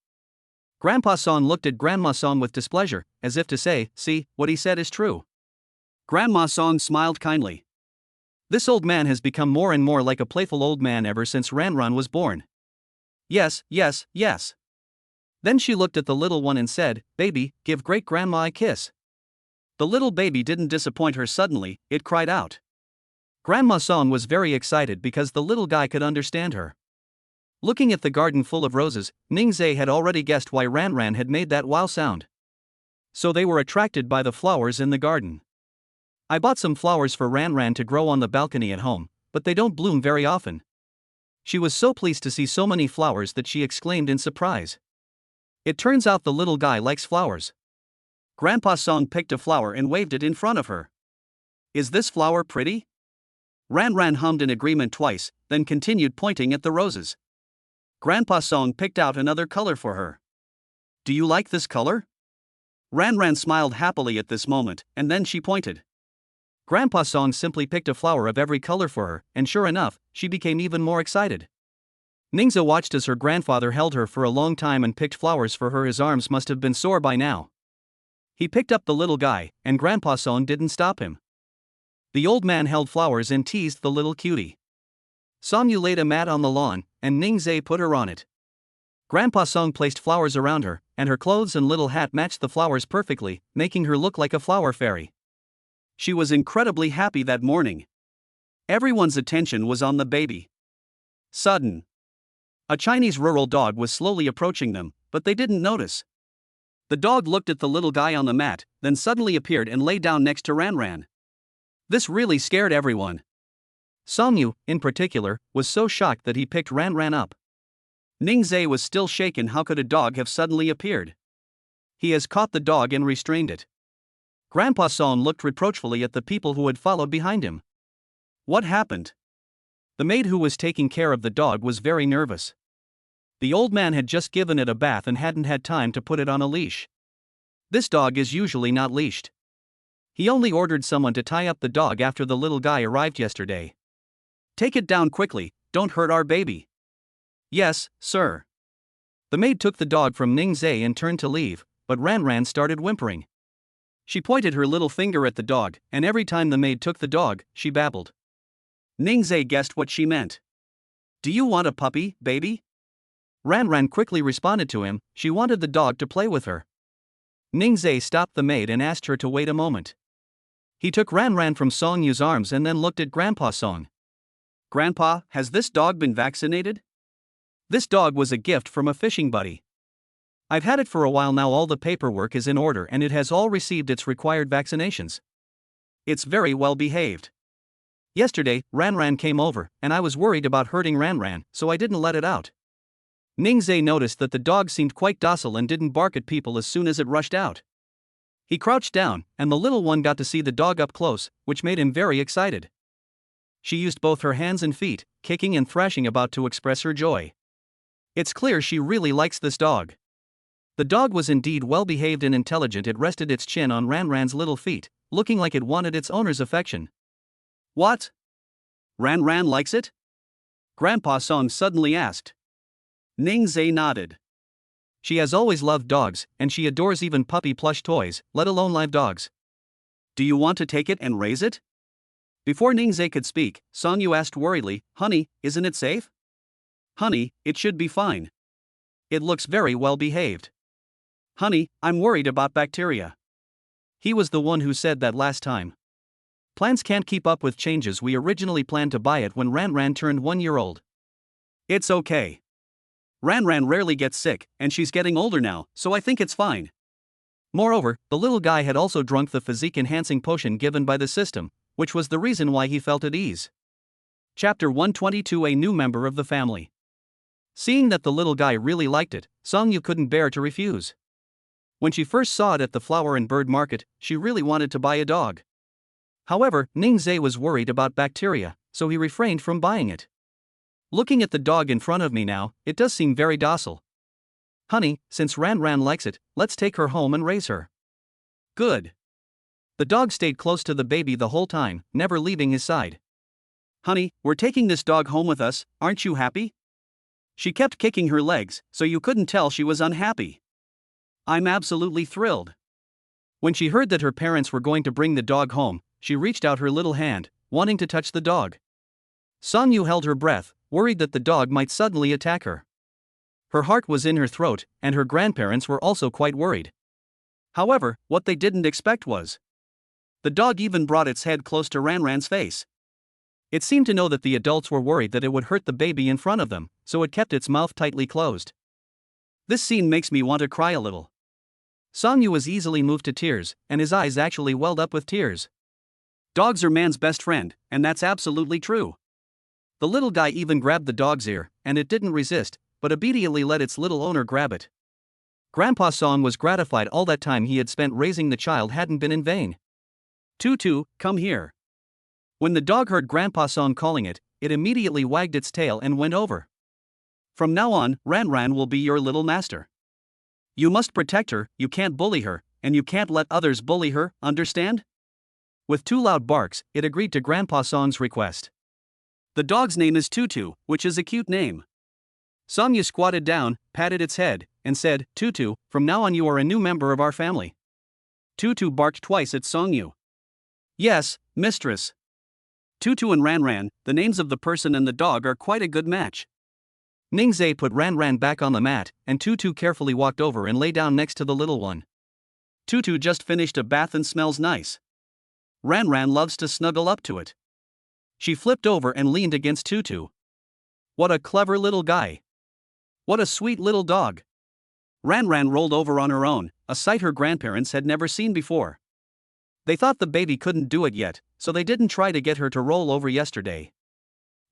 Grandpa Song looked at Grandma Song with displeasure, as if to say, "See, what he said is true." Grandma Song smiled kindly. This old man has become more and more like a playful old man ever since Ran was born. Yes. Then she looked at the little one and said, "Baby, give great-grandma a kiss." The little baby didn't disappoint her suddenly, it cried out. Grandma Song was very excited because the little guy could understand her. Looking at the garden full of roses, Ning Zhe had already guessed why Ran had made that wow sound. So they were attracted by the flowers in the garden. I bought some flowers for Ran to grow on the balcony at home, but they don't bloom very often. She was so pleased to see so many flowers that she exclaimed in surprise. It turns out the little guy likes flowers. Grandpa Song picked a flower and waved it in front of her. "Is this flower pretty?" Ran hummed in agreement twice, then continued pointing at the roses. Grandpa Song picked out another color for her. "Do you like this color?" Ran smiled happily at this moment, and then she pointed. Grandpa Song simply picked a flower of every color for her, and sure enough, she became even more excited. Ningza watched as her grandfather held her for a long time and picked flowers for her. His arms must have been sore by now. He picked up the little guy, and Grandpa Song didn't stop him. The old man held flowers and teased the little cutie. Songyu laid a mat on the lawn, and Ning Zhe put her on it. Grandpa Song placed flowers around her, and her clothes and little hat matched the flowers perfectly, making her look like a flower fairy. She was incredibly happy that morning. Everyone's attention was on the baby. Sudden. A Chinese rural dog was slowly approaching them, but they didn't notice. The dog looked at the little guy on the mat, then suddenly appeared and lay down next to Ran. This really scared everyone. Songyu, in particular, was so shocked that he picked Ran up. Ning Zhe was still shaken. How could a dog have suddenly appeared? He has caught the dog and restrained it. Grandpa Song looked reproachfully at the people who had followed behind him. What happened? The maid who was taking care of the dog was very nervous. The old man had just given it a bath and hadn't had time to put it on a leash. This dog is usually not leashed. He only ordered someone to tie up the dog after the little guy arrived yesterday. "Take it down quickly, don't hurt our baby." "Yes, sir." The maid took the dog from Ning Zhe and turned to leave, but Ran started whimpering. She pointed her little finger at the dog, and every time the maid took the dog, she babbled. Ning Zhe guessed what she meant. "Do you want a puppy, baby?" Ran quickly responded to him. She wanted the dog to play with her. Ning Zhe stopped the maid and asked her to wait a moment. He took Ran from Songyu's arms and then looked at Grandpa Song. "Grandpa, has this dog been vaccinated?" "This dog was a gift from a fishing buddy. I've had it for a while now. All the paperwork is in order and it has all received its required vaccinations. It's very well behaved. Yesterday, Ran came over, and I was worried about hurting Ran, so I didn't let it out." Ning Zhe noticed that the dog seemed quite docile and didn't bark at people as soon as it rushed out. He crouched down, and the little one got to see the dog up close, which made him very excited. She used both her hands and feet, kicking and thrashing about to express her joy. It's clear she really likes this dog. The dog was indeed well behaved and intelligent. It rested its chin on Ran's little feet, looking like it wanted its owner's affection. "What? Ran likes it?" Grandpa Song suddenly asked. Ning Zhe nodded. She has always loved dogs, and she adores even puppy plush toys, let alone live dogs. "Do you want to take it and raise it?" Before Ning Zhe could speak, Songyu asked worriedly, "Honey, isn't it safe?" "Honey, it should be fine. It looks very well behaved." "Honey, I'm worried about bacteria." He was the one who said that last time. Plans can't keep up with changes. We originally planned to buy it when Ran turned 1 year old. "It's okay. Ran rarely gets sick, and she's getting older now, so I think it's fine." Moreover, the little guy had also drunk the physique-enhancing potion given by the system, which was the reason why he felt at ease. Chapter 122. A new member of the family. Seeing that the little guy really liked it, Songyu couldn't bear to refuse. When she first saw it at the flower and bird market, she really wanted to buy a dog. However, Ning Zhe was worried about bacteria, so he refrained from buying it. Looking at the dog in front of me now, it does seem very docile. Honey, since Ran Ran likes it, let's take her home and raise her. Good. The dog stayed close to the baby the whole time, never leaving his side. Honey, we're taking this dog home with us, aren't you happy? She kept kicking her legs, so you couldn't tell she was unhappy. I'm absolutely thrilled. When she heard that her parents were going to bring the dog home, she reached out her little hand, wanting to touch the dog. Song-yu held her breath, worried that the dog might suddenly attack her. Her heart was in her throat, and her grandparents were also quite worried. However, what they didn't expect was the dog even brought its head close to Ran Ran's face. It seemed to know that the adults were worried that it would hurt the baby in front of them, so it kept its mouth tightly closed. This scene makes me want to cry a little. Song-yu was easily moved to tears, and his eyes actually welled up with tears. Dogs are man's best friend, and that's absolutely true. The little guy even grabbed the dog's ear, and it didn't resist, but obediently let its little owner grab it. Grandpa Song was gratified all that time he had spent raising the child hadn't been in vain. Tutu, come here. When the dog heard Grandpa Song calling it, it immediately wagged its tail and went over. From now on, Ran Ran will be your little master. You must protect her, you can't bully her, and you can't let others bully her, understand? With two loud barks, it agreed to Grandpa Song's request. The dog's name is Tutu, which is a cute name. Song-yu squatted down, patted its head, and said, Tutu, from now on you are a new member of our family. Tutu barked twice at Song-yu. Yes, mistress. Tutu and Ran Ran, the names of the person and the dog are quite a good match. Ningzhe put Ran Ran back on the mat, and Tutu carefully walked over and lay down next to the little one. Tutu just finished a bath and smells nice. Ran Ran loves to snuggle up to it. She flipped over and leaned against Tutu. What a clever little guy. What a sweet little dog. Ran Ran rolled over on her own, a sight her grandparents had never seen before. They thought the baby couldn't do it yet, so they didn't try to get her to roll over yesterday.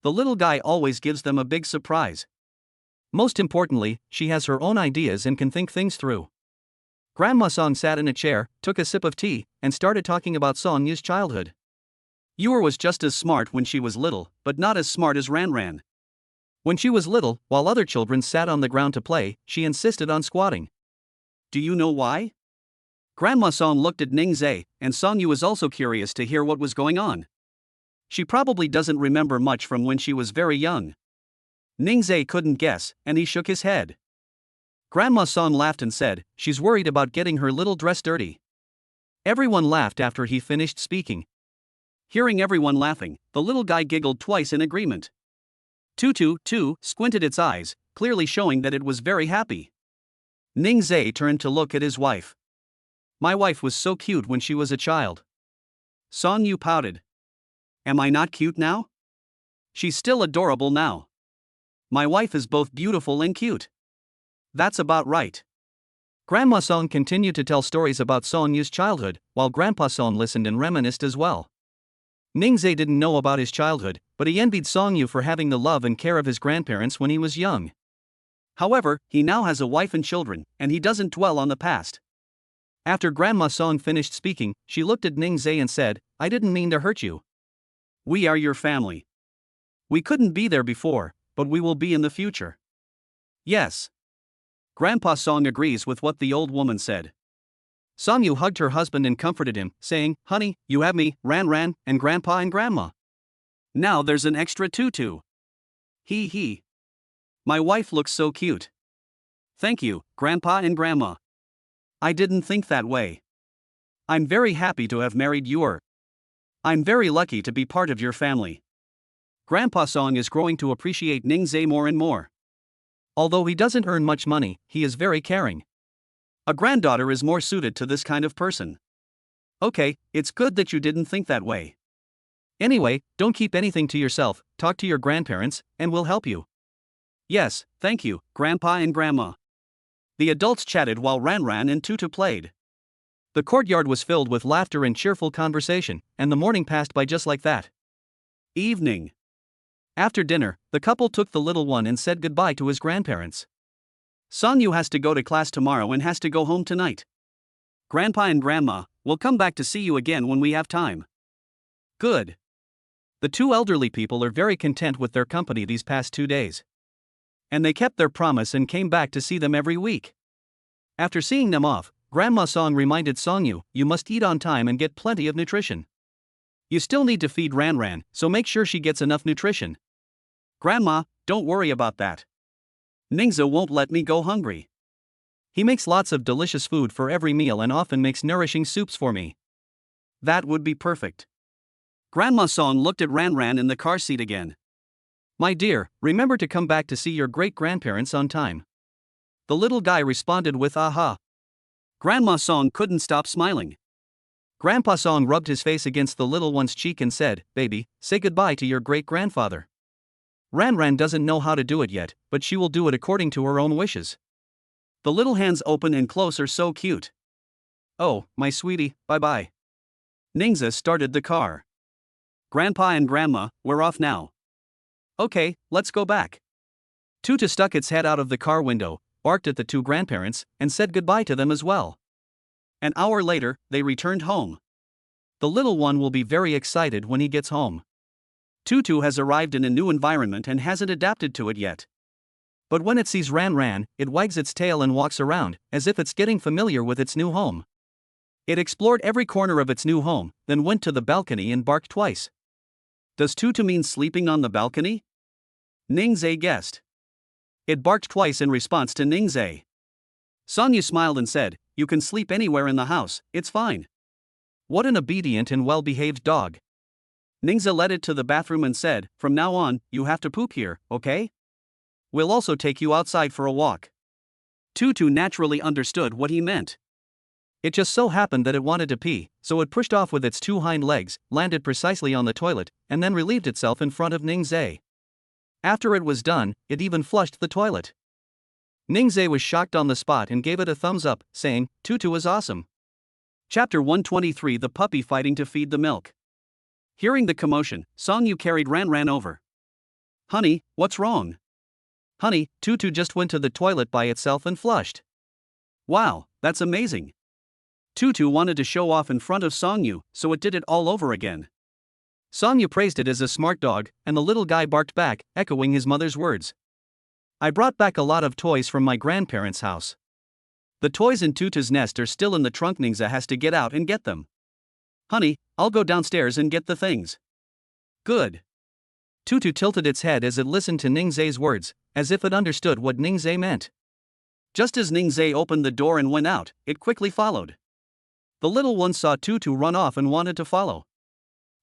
The little guy always gives them a big surprise. Most importantly, she has her own ideas and can think things through. Grandma Song sat in a chair, took a sip of tea, and started talking about Song-yu's childhood. Yor was just as smart when she was little, but not as smart as Ran Ran. When she was little, while other children sat on the ground to play, she insisted on squatting. Do you know why? Grandma Song looked at Ningzhe, and Song-yu was also curious to hear what was going on. She probably doesn't remember much from when she was very young. Ningzhe couldn't guess, and he shook his head. Grandma Song laughed and said, she's worried about getting her little dress dirty. Everyone laughed after he finished speaking. Hearing everyone laughing, the little guy giggled twice in agreement. Tutu, too, squinted its eyes, clearly showing that it was very happy. Ningzhe turned to look at his wife. My wife was so cute when she was a child. Song-yu pouted. Am I not cute now? She's still adorable now. My wife is both beautiful and cute. That's about right. Grandma Song continued to tell stories about Song-yu's childhood, while Grandpa Song listened and reminisced as well. Ningzhe didn't know about his childhood, but he envied Song-yu for having the love and care of his grandparents when he was young. However, he now has a wife and children, and he doesn't dwell on the past. After Grandma Song finished speaking, she looked at Ningzhe and said, I didn't mean to hurt you. We are your family. We couldn't be there before, but we will be in the future. Yes. Grandpa Song agrees with what the old woman said. Song-yu hugged her husband and comforted him, saying, Honey, you have me, Ran Ran, and Grandpa and Grandma. Now there's an extra Tutu. He. My wife looks so cute. Thank you, Grandpa and Grandma. I didn't think that way. I'm very happy to have married Yor. I'm very lucky to be part of your family. Grandpa Song is growing to appreciate Ningzhe more and more. Although he doesn't earn much money, he is very caring. A granddaughter is more suited to this kind of person. Okay, it's good that you didn't think that way. Anyway, don't keep anything to yourself, talk to your grandparents, and we'll help you. Yes, thank you, Grandpa and Grandma. The adults chatted while Ran Ran and Tutu played. The courtyard was filled with laughter and cheerful conversation, and the morning passed by just like that. Evening. After dinner, the couple took the little one and said goodbye to his grandparents. Song-yu has to go to class tomorrow and has to go home tonight. Grandpa and Grandma, we'll come back to see you again when we have time. Good. The two elderly people are very content with their company these past 2 days. And they kept their promise and came back to see them every week. After seeing them off, Grandma Song reminded Songyu, you must eat on time and get plenty of nutrition. You still need to feed Ran Ran, so make sure she gets enough nutrition. Grandma, don't worry about that. Ningza won't let me go hungry. He makes lots of delicious food for every meal and often makes nourishing soups for me. That would be perfect. Grandma Song looked at Ran Ran in the car seat again. My dear, remember to come back to see your great-grandparents on time. The little guy responded with aha. Grandma Song couldn't stop smiling. Grandpa Song rubbed his face against the little one's cheek and said, baby, say goodbye to your great-grandfather. Ran Ran doesn't know how to do it yet, but she will do it according to her own wishes. The little hands open and close are so cute. Oh, my sweetie, bye-bye. Ningza started the car. Grandpa and Grandma, we're off now. Okay, let's go back. Tutu stuck its head out of the car window, barked at the two grandparents, and said goodbye to them as well. An hour later, they returned home. The little one will be very excited when he gets home. Tutu has arrived in a new environment and hasn't adapted to it yet. But when it sees Ran Ran, it wags its tail and walks around, as if it's getting familiar with its new home. It explored every corner of its new home, then went to the balcony and barked twice. Does Tutu mean sleeping on the balcony? Ningzai guessed. It barked twice in response to Ningzai. Songyu smiled and said, you can sleep anywhere in the house, it's fine. What an obedient and well-behaved dog. Ningza led it to the bathroom and said, from now on, you have to poop here, okay? We'll also take you outside for a walk. Tutu naturally understood what he meant. It just so happened that it wanted to pee, so it pushed off with its two hind legs, landed precisely on the toilet, and then relieved itself in front of Ningzai. After it was done, it even flushed the toilet. Ningzai was shocked on the spot and gave it a thumbs up, saying, Tutu is awesome. Chapter 123 The Puppy Fighting to Feed the Milk. Hearing the commotion, Songyu carried Ran Ran over. Honey, what's wrong? Honey, Tutu just went to the toilet by itself and flushed. Wow, that's amazing. Tutu wanted to show off in front of Songyu, so it did it all over again. Songyu praised it as a smart dog, and the little guy barked back, echoing his mother's words. I brought back a lot of toys from my grandparents' house. The toys in Tutu's nest are still in the trunk. Ningza has to get out and get them. Honey, I'll go downstairs and get the things. Good. Tutu tilted its head as it listened to Ningzai's words, as if it understood what Ningzai meant. Just as Ningzai opened the door and went out, it quickly followed. The little one saw Tutu run off and wanted to follow.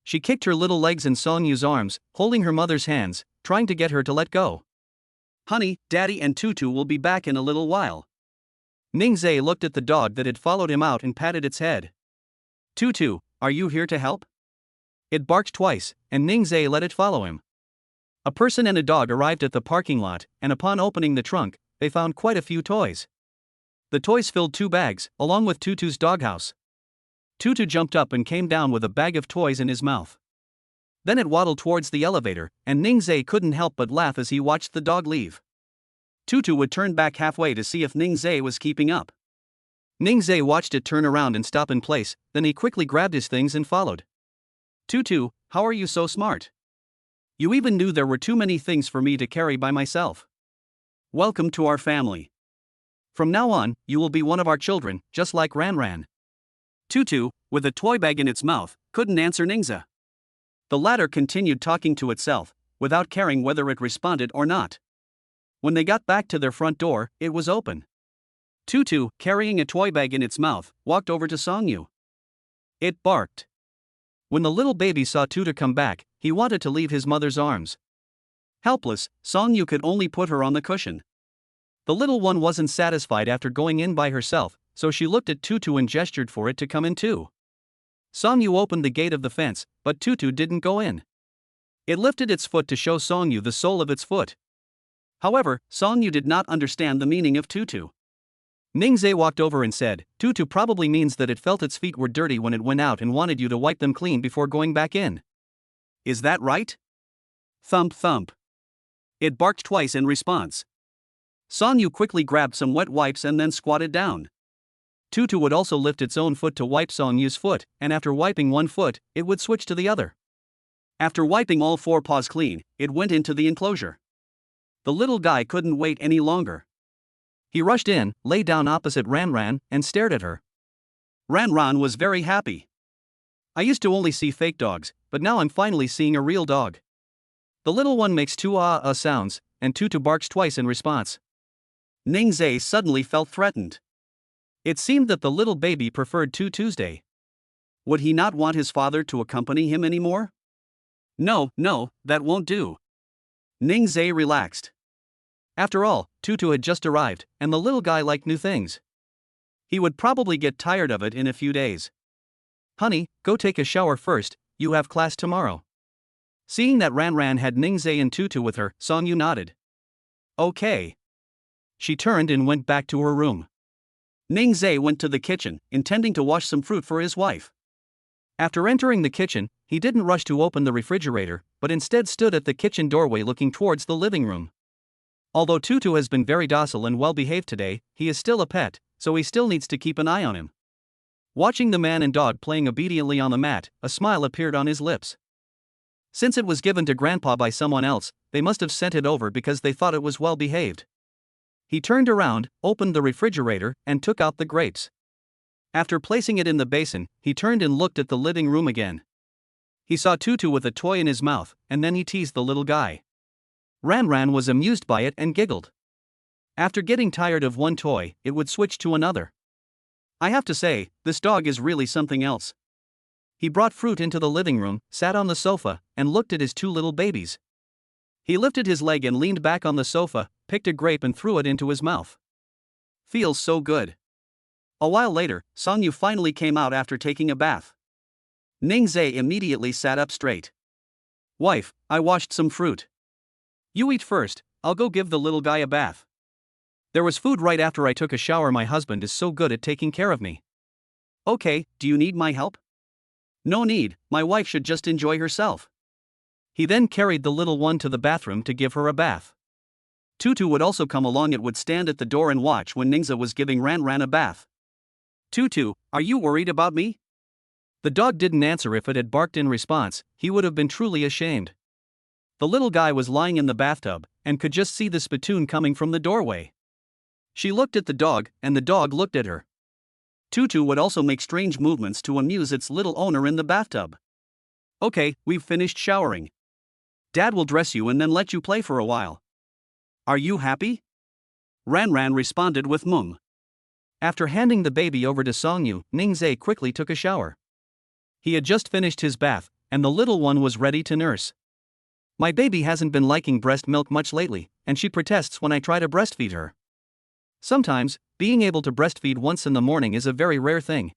She kicked her little legs in Songyu's arms, holding her mother's hands, trying to get her to let go. Honey, Daddy and Tutu will be back in a little while. Ningzai looked at the dog that had followed him out and patted its head. Tutu, are you here to help? It barked twice, and Ningzai let it follow him. A person and a dog arrived at the parking lot, and upon opening the trunk, they found quite a few toys. The toys filled 2 bags, along with Tutu's doghouse. Tutu jumped up and came down with a bag of toys in his mouth. Then it waddled towards the elevator, and Ningzai couldn't help but laugh as he watched the dog leave. Tutu would turn back halfway to see if Ningzai was keeping up. Ningzai watched it turn around and stop in place, then he quickly grabbed his things and followed. Tutu, how are you so smart? You even knew there were too many things for me to carry by myself. Welcome to our family. From now on, you will be one of our children, just like Ran Ran. Tutu, with a toy bag in its mouth, couldn't answer Ningza. The latter continued talking to itself, without caring whether it responded or not. When they got back to their front door, it was open. Tutu, carrying a toy bag in its mouth, walked over to Songyu. It barked. When the little baby saw Tutu come back, he wanted to leave his mother's arms. Helpless, Songyu could only put her on the cushion. The little one wasn't satisfied after going in by herself, so she looked at Tutu and gestured for it to come in too. Songyu opened the gate of the fence, but Tutu didn't go in. It lifted its foot to show Songyu the sole of its foot. However, Songyu did not understand the meaning of Tutu. Ningzai walked over and said, Tutu probably means that it felt its feet were dirty when it went out and wanted you to wipe them clean before going back in. Is that right? Thump thump. It barked twice in response. Songyu quickly grabbed some wet wipes and then squatted down. Tutu would also lift its own foot to wipe Songyu's foot, and after wiping one foot, it would switch to the other. After wiping all four paws clean, it went into the enclosure. The little guy couldn't wait any longer. He rushed in, lay down opposite Ran, and stared at her. Ran was very happy. I used to only see fake dogs, but now I'm finally seeing a real dog. The little one makes two ah sounds, and Tutu barks twice in response. Ningzhe suddenly felt threatened. It seemed that the little baby preferred Tuesday. Would he not want his father to accompany him anymore? No, that won't do. Ningzhe relaxed. After all, Tutu had just arrived, and the little guy liked new things. He would probably get tired of it in a few days. Honey, go take a shower first, you have class tomorrow. Seeing that Ran had Ningzhe and Tutu with her, Songyu nodded. Okay. She turned and went back to her room. Ningzhe went to the kitchen, intending to wash some fruit for his wife. After entering the kitchen, he didn't rush to open the refrigerator, but instead stood at the kitchen doorway looking towards the living room. Although Tutu has been very docile and well behaved today, he is still a pet, so he still needs to keep an eye on him. Watching the man and dog playing obediently on the mat, a smile appeared on his lips. Since it was given to Grandpa by someone else, they must have sent it over because they thought it was well behaved. He turned around, opened the refrigerator, and took out the grapes. After placing it in the basin, he turned and looked at the living room again. He saw Tutu with a toy in his mouth, and then he teased the little guy. Ran was amused by it and giggled. After getting tired of one toy, it would switch to another. I have to say, this dog is really something else. He brought fruit into the living room, sat on the sofa, and looked at his two little babies. He lifted his leg and leaned back on the sofa, picked a grape and threw it into his mouth. Feels so good. A while later, Songyu finally came out after taking a bath. Ningzhe immediately sat up straight. Wife, I washed some fruit. You eat first, I'll go give the little guy a bath. There was food right after I took a shower. My husband is so good at taking care of me. Okay, do you need my help? No need, my wife should just enjoy herself. He then carried the little one to the bathroom to give her a bath. Tutu would also come along. It would stand at the door and watch when Ningzhe was giving Ran a bath. Tutu, are you worried about me? The dog didn't answer. If it had barked in response, he would have been truly ashamed. The little guy was lying in the bathtub, and could just see the spittoon coming from the doorway. She looked at the dog, and the dog looked at her. Tutu would also make strange movements to amuse its little owner in the bathtub. Okay, we've finished showering. Dad will dress you and then let you play for a while. Are you happy? Ran responded with mum. After handing the baby over to Songyu, Ningzhe quickly took a shower. He had just finished his bath, and the little one was ready to nurse. My baby hasn't been liking breast milk much lately, and she protests when I try to breastfeed her. Sometimes, being able to breastfeed once in the morning is a very rare thing.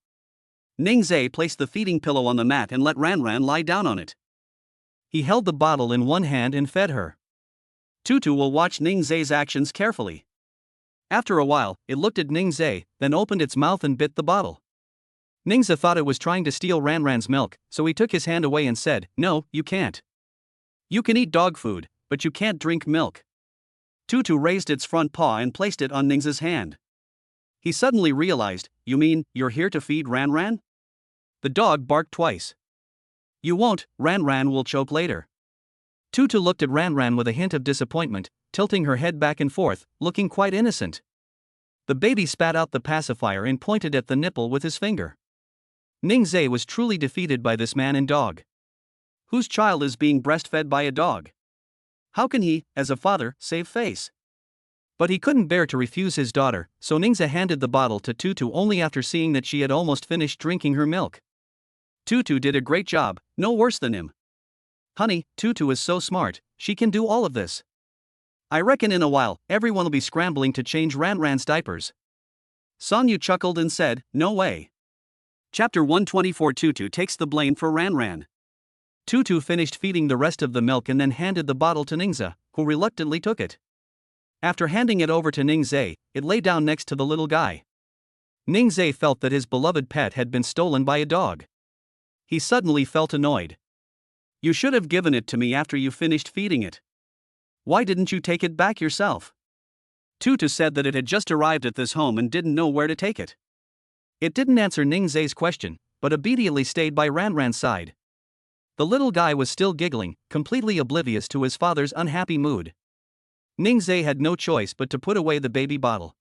Ningzhe placed the feeding pillow on the mat and let Ran lie down on it. He held the bottle in one hand and fed her. Tutu will watch Ningzhe's actions carefully. After a while, it looked at Ningzhe, then opened its mouth and bit the bottle. Ningzhe thought it was trying to steal Ran's milk, so he took his hand away and said, "No, you can't. You can eat dog food, but you can't drink milk." Tutu raised its front paw and placed it on Ningzhe's hand. He suddenly realized, "You mean, you're here to feed Ran?" The dog barked twice. "You won't, Ran will choke later." Tutu looked at Ran with a hint of disappointment, tilting her head back and forth, looking quite innocent. The baby spat out the pacifier and pointed at the nipple with his finger. Ningzhe was truly defeated by this man and dog. Whose child is being breastfed by a dog? How can he, as a father, save face? But he couldn't bear to refuse his daughter, so Ningzhe handed the bottle to Tutu only after seeing that she had almost finished drinking her milk. Tutu did a great job, no worse than him. Honey, Tutu is so smart, she can do all of this. I reckon in a while, everyone will be scrambling to change Ran's diapers. Songyu chuckled and said, "No way." Chapter 124. Tutu takes the blame for Ran. Tutu finished feeding the rest of the milk and then handed the bottle to Ningzhe, who reluctantly took it. After handing it over to Ningzhe, it lay down next to the little guy. Ningzhe felt that his beloved pet had been stolen by a dog. He suddenly felt annoyed. "You should have given it to me after you finished feeding it. Why didn't you take it back yourself?" Tutu said that it had just arrived at this home and didn't know where to take it. It didn't answer Ningzhe's question, but obediently stayed by Ran's side. The little guy was still giggling, completely oblivious to his father's unhappy mood. Ningzai had no choice but to put away the baby bottle.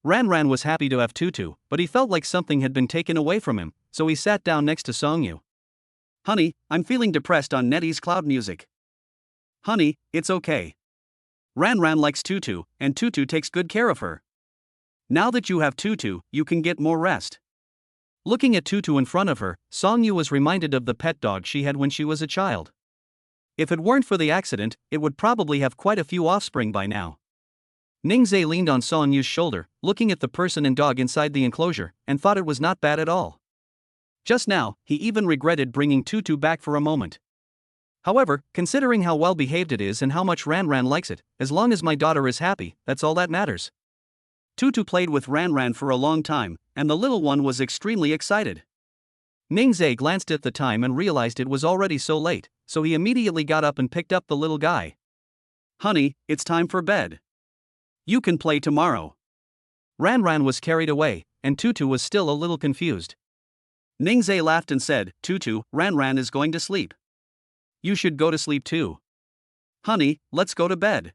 Ranran was happy to have Tutu, but he felt like something had been taken away from him, so he sat down next to Songyu. "Honey, I'm feeling depressed on Nettie's cloud music." "Honey, it's okay. Ranran likes Tutu, and Tutu takes good care of her. Now that you have Tutu, you can get more rest." Looking at Tutu in front of her, Songyu was reminded of the pet dog she had when she was a child. If it weren't for the accident, it would probably have quite a few offspring by now. Ningzai leaned on Songyu's shoulder, looking at the person and dog inside the enclosure, and thought it was not bad at all. Just now, he even regretted bringing Tutu back for a moment. However, considering how well behaved it is and how much Ranran likes it, as long as my daughter is happy, that's all that matters. Tutu played with Ranran for a long time, and the little one was extremely excited. Ningzai glanced at the time and realized it was already so late, so he immediately got up and picked up the little guy. "Honey, it's time for bed. You can play tomorrow." Ranran was carried away, and Tutu was still a little confused. Ningzai laughed and said, "Tutu, Ranran is going to sleep. You should go to sleep too. Honey, let's go to bed."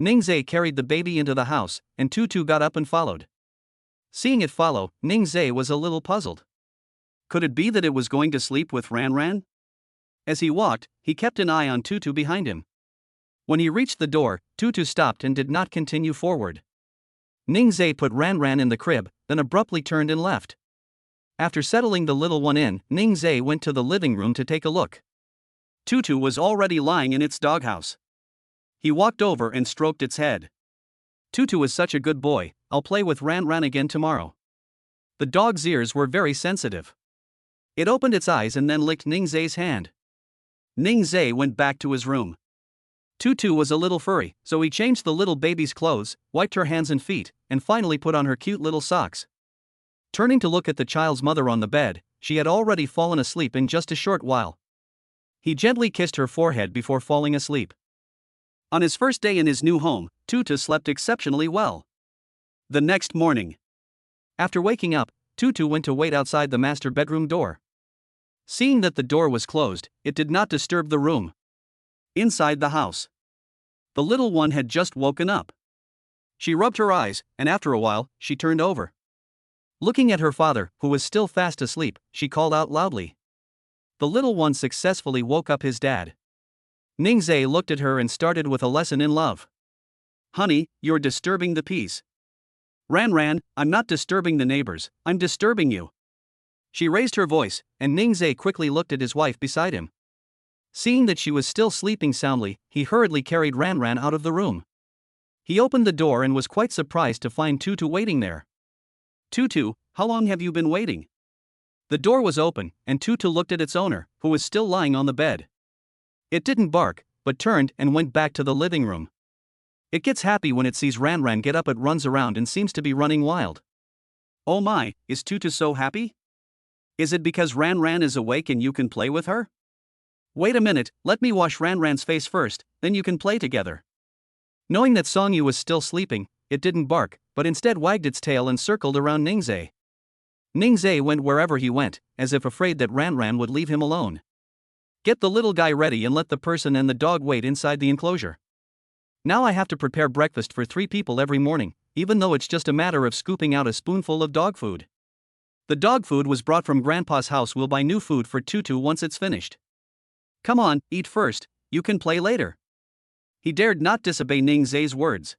Ningzai carried the baby into the house, and Tutu got up and followed. Seeing it follow, Ningzai was a little puzzled. Could it be that it was going to sleep with Ranran? As he walked, he kept an eye on Tutu behind him. When he reached the door, Tutu stopped and did not continue forward. Ningzai put Ranran in the crib, then abruptly turned and left. After settling the little one in, Ningzai went to the living room to take a look. Tutu was already lying in its doghouse. He walked over and stroked its head. "Tutu is such a good boy, I'll play with Ranran again tomorrow." The dog's ears were very sensitive. It opened its eyes and then licked Ningzai's hand. Ningzai went back to his room. Tutu was a little furry, so he changed the little baby's clothes, wiped her hands and feet, and finally put on her cute little socks. Turning to look at the child's mother on the bed, she had already fallen asleep in just a short while. He gently kissed her forehead before falling asleep. On his first day in his new home, Tutu slept exceptionally well. The next morning, after waking up, Tutu went to wait outside the master bedroom door. Seeing that the door was closed, it did not disturb the room. Inside the house, the little one had just woken up. She rubbed her eyes, and after a while, she turned over. Looking at her father, who was still fast asleep, she called out loudly. The little one successfully woke up his dad. Ningzai looked at her and started with a lesson in love. "Honey, you're disturbing the peace." "Ranran, I'm not disturbing the neighbors, I'm disturbing you." She raised her voice, and Ningzai quickly looked at his wife beside him. Seeing that she was still sleeping soundly, he hurriedly carried Ranran out of the room. He opened the door and was quite surprised to find Tutu waiting there. "Tutu, how long have you been waiting?" The door was open, and Tutu looked at its owner, who was still lying on the bed. It didn't bark, but turned and went back to the living room. It gets happy when it sees Ranran get up. It runs around and seems to be running wild. "Oh my, is Tutu so happy? Is it because Ranran is awake and you can play with her? Wait a minute, let me wash Ranran's face first, then you can play together." Knowing that Songyu was still sleeping, it didn't bark, but instead wagged its tail and circled around Ningzai. Ningzai went wherever he went, as if afraid that Ranran would leave him alone. "Get the little guy ready and let the person and the dog wait inside the enclosure. Now I have to prepare breakfast for 3 people every morning, even though it's just a matter of scooping out a spoonful of dog food." The dog food was brought from Grandpa's house. "We'll buy new food for Tutu once it's finished. Come on, eat first, you can play later." He dared not disobey Ningzai's words.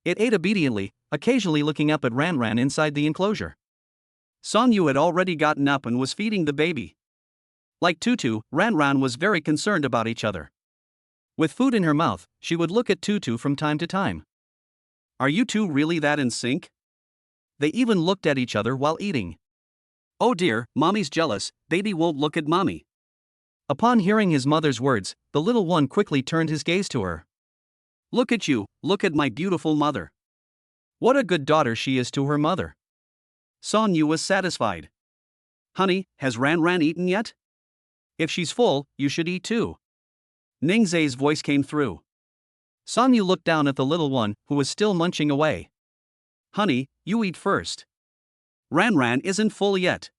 It ate obediently, occasionally looking up at Ranran inside the enclosure. Songyu had already gotten up and was feeding the baby. Like Tutu, Ranran was very concerned about each other. With food in her mouth, she would look at Tutu from time to time. "Are you two really that in sync?" They even looked at each other while eating. "Oh dear, mommy's jealous, baby won't look at mommy." Upon hearing his mother's words, the little one quickly turned his gaze to her. "Look at you, look at my beautiful mother. What a good daughter she is to her mother." Songyu was satisfied. "Honey, has Ranran eaten yet? If she's full, you should eat too." Ningzai's voice came through. Songyu looked down at the little one, who was still munching away. "Honey, you eat first. Ranran isn't full yet."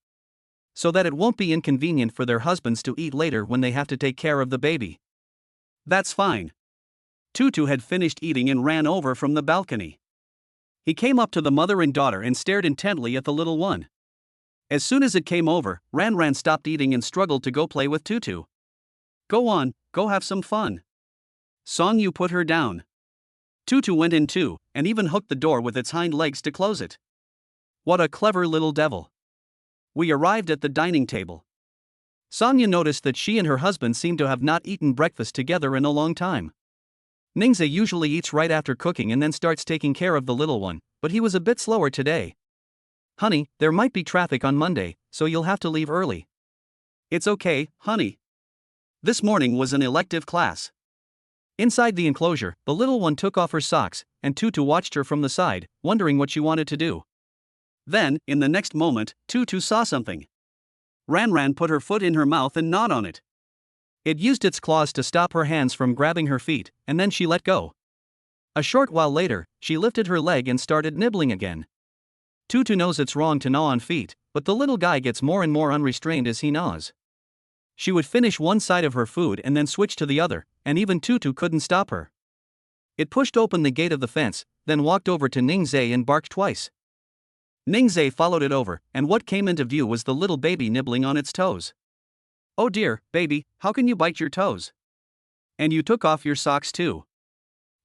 so that it won't be inconvenient for their husbands to eat later when they have to take care of the baby. That's fine. Tutu had finished eating and ran over from the balcony. He came up to the mother and daughter and stared intently at the little one. As soon as it came over, Ran stopped eating and struggled to go play with Tutu. Go on, go have some fun. Song Yu put her down. Tutu went in too, and even hooked the door with its hind legs to close it. What a clever little devil. We arrived at the dining table. Sonia noticed that she and her husband seemed to have not eaten breakfast together in a long time. Ningze usually eats right after cooking and then starts taking care of the little one, but he was a bit slower today. Honey, there might be traffic on Monday, so you'll have to leave early. It's okay, honey. This morning was an elective class. Inside the enclosure, the little one took off her socks, and Tutu watched her from the side, wondering what she wanted to do. Then, in the next moment, Tutu saw something. Ran put her foot in her mouth and gnawed on it. It used its claws to stop her hands from grabbing her feet, and then she let go. A short while later, she lifted her leg and started nibbling again. Tutu knows it's wrong to gnaw on feet, but the little guy gets more and more unrestrained as he gnaws. She would finish one side of her food and then switch to the other, and even Tutu couldn't stop her. It pushed open the gate of the fence, then walked over to Ningze and barked twice. Ningze followed it over, and what came into view was the little baby nibbling on its toes. Oh dear, baby, how can you bite your toes? And you took off your socks too.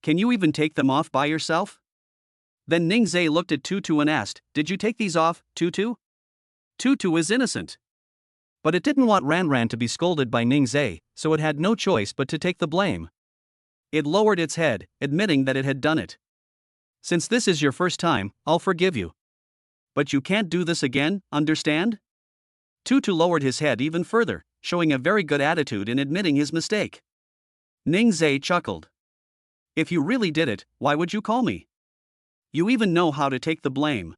Can you even take them off by yourself? Then Ningze looked at Tutu and asked, Did you take these off, Tutu? Tutu is innocent. But it didn't want Ran to be scolded by Ningze, so it had no choice but to take the blame. It lowered its head, admitting that it had done it. Since this is your first time, I'll forgive you. But you can't do this again, understand? Tutu lowered his head even further, showing a very good attitude in admitting his mistake. Ningze chuckled. If you really did it, why would you call me? You even know how to take the blame.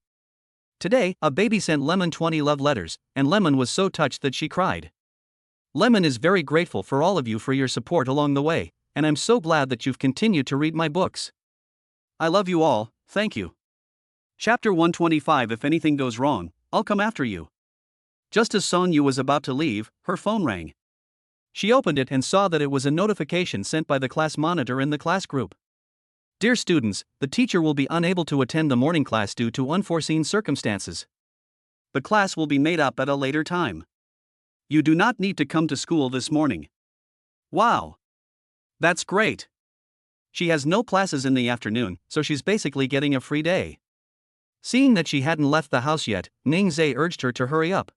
Today, a baby sent Lemon 20 love letters, and Lemon was so touched that she cried. Lemon is very grateful for all of you for your support along the way, and I'm so glad that you've continued to read my books. I love you all, thank you. Chapter 125 If anything goes wrong, I'll come after you. Just as Song Yu was about to leave, her phone rang. She opened it and saw that it was a notification sent by the class monitor in the class group. Dear students, the teacher will be unable to attend the morning class due to unforeseen circumstances. The class will be made up at a later time. You do not need to come to school this morning. Wow! That's great. She has no classes in the afternoon, so she's basically getting a free day. Seeing that she hadn't left the house yet, Ningze urged her to hurry up.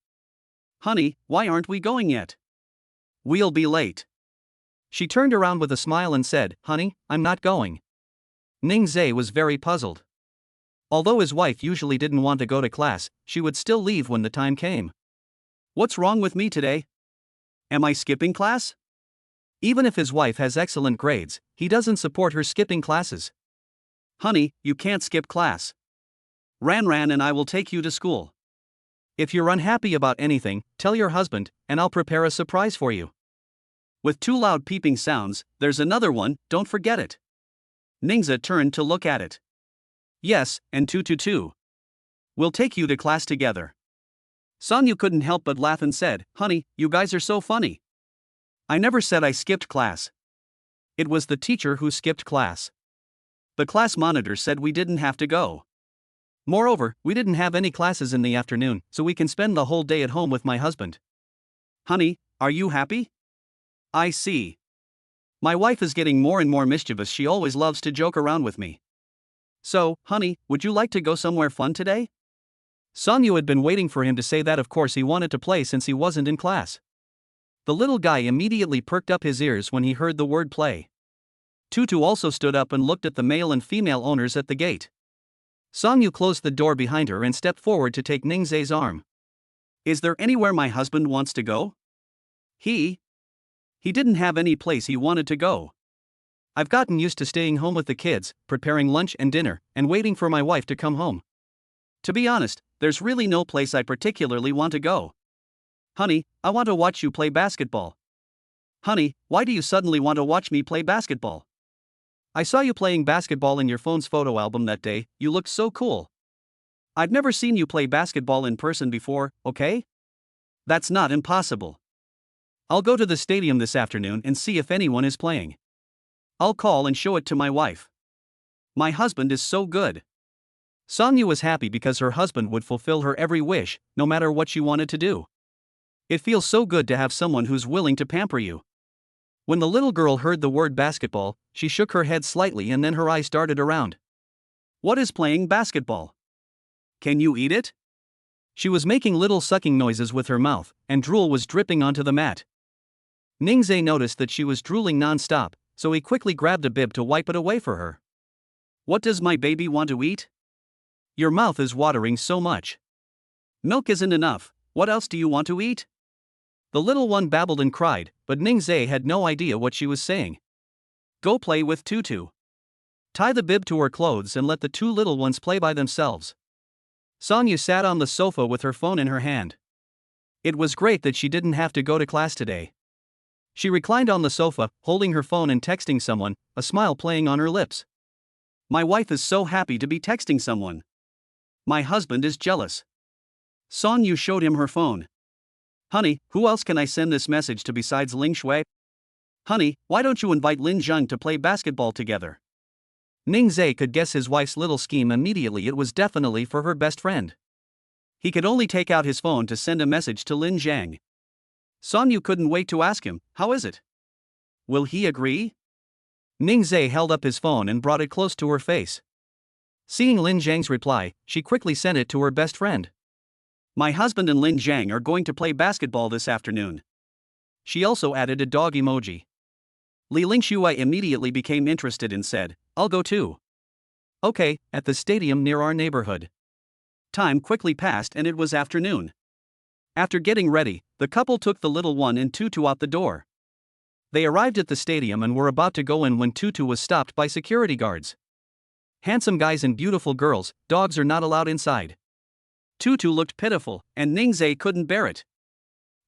Honey, why aren't we going yet? We'll be late. She turned around with a smile and said, Honey, I'm not going. Ningze was very puzzled. Although his wife usually didn't want to go to class, she would still leave when the time came. What's wrong with me today? Am I skipping class? Even if his wife has excellent grades, he doesn't support her skipping classes. Honey, you can't skip class. Ran and I will take you to school. If you're unhappy about anything, tell your husband, and I'll prepare a surprise for you. With two loud peeping sounds, there's another one, don't forget it. Ningze turned to look at it. Yes, and Tutu too. We'll take you to class together. Song Yu couldn't help but laugh and said, Honey, you guys are so funny. I never said I skipped class. It was the teacher who skipped class. The class monitor said we didn't have to go. Moreover, we didn't have any classes in the afternoon, so we can spend the whole day at home with my husband. Honey, are you happy? I see. My wife is getting more and more mischievous. She always loves to joke around with me. So, honey, would you like to go somewhere fun today? Song Yu had been waiting for him to say that. Of course he wanted to play since he wasn't in class. The little guy immediately perked up his ears when he heard the word play. Tutu also stood up and looked at the male and female owners at the gate. Song Yu closed the door behind her and stepped forward to take Ningze's arm. Is there anywhere my husband wants to go? He didn't have any place he wanted to go. I've gotten used to staying home with the kids, preparing lunch and dinner, and waiting for my wife to come home. To be honest, there's really no place I particularly want to go. Honey, I want to watch you play basketball. Honey, why do you suddenly want to watch me play basketball? I saw you playing basketball in your phone's photo album that day, you looked so cool. I've never seen you play basketball in person before, okay? That's not impossible. I'll go to the stadium this afternoon and see if anyone is playing. I'll call and show it to my wife. My husband is so good. Song Yu was happy because her husband would fulfill her every wish, no matter what she wanted to do. It feels so good to have someone who's willing to pamper you. When the little girl heard the word basketball, she shook her head slightly and then her eyes darted around. What is playing basketball? Can you eat it? She was making little sucking noises with her mouth, and drool was dripping onto the mat. Ningzhe noticed that she was drooling non-stop, so he quickly grabbed a bib to wipe it away for her. What does my baby want to eat? Your mouth is watering so much. Milk isn't enough, what else do you want to eat? The little one babbled and cried, but Ningzhe had no idea what she was saying. Go play with Tutu. Tie the bib to her clothes and let the two little ones play by themselves. Song Yu sat on the sofa with her phone in her hand. It was great that she didn't have to go to class today. She reclined on the sofa, holding her phone and texting someone, a smile playing on her lips. My wife is so happy to be texting someone. My husband is jealous. Song Yu showed him her phone. Honey, who else can I send this message to besides Ling Shui? Honey, why don't you invite Lin Zheng to play basketball together? Ningzhe could guess his wife's little scheme immediately. It was definitely for her best friend. He could only take out his phone to send a message to Lin Zhang. Song Yu couldn't wait to ask him, how is it? Will he agree? Ningzhe held up his phone and brought it close to her face. Seeing Lin Zhang's reply, she quickly sent it to her best friend. My husband and Lin Zhang are going to play basketball this afternoon. She also added a dog emoji. Li Lingshui immediately became interested and said, I'll go too. Okay, at the stadium near our neighborhood. Time quickly passed and it was afternoon. After getting ready, the couple took the little one and Tutu out the door. They arrived at the stadium and were about to go in when Tutu was stopped by security guards. Handsome guys and beautiful girls, dogs are not allowed inside. Tutu looked pitiful, and Ningzhe couldn't bear it.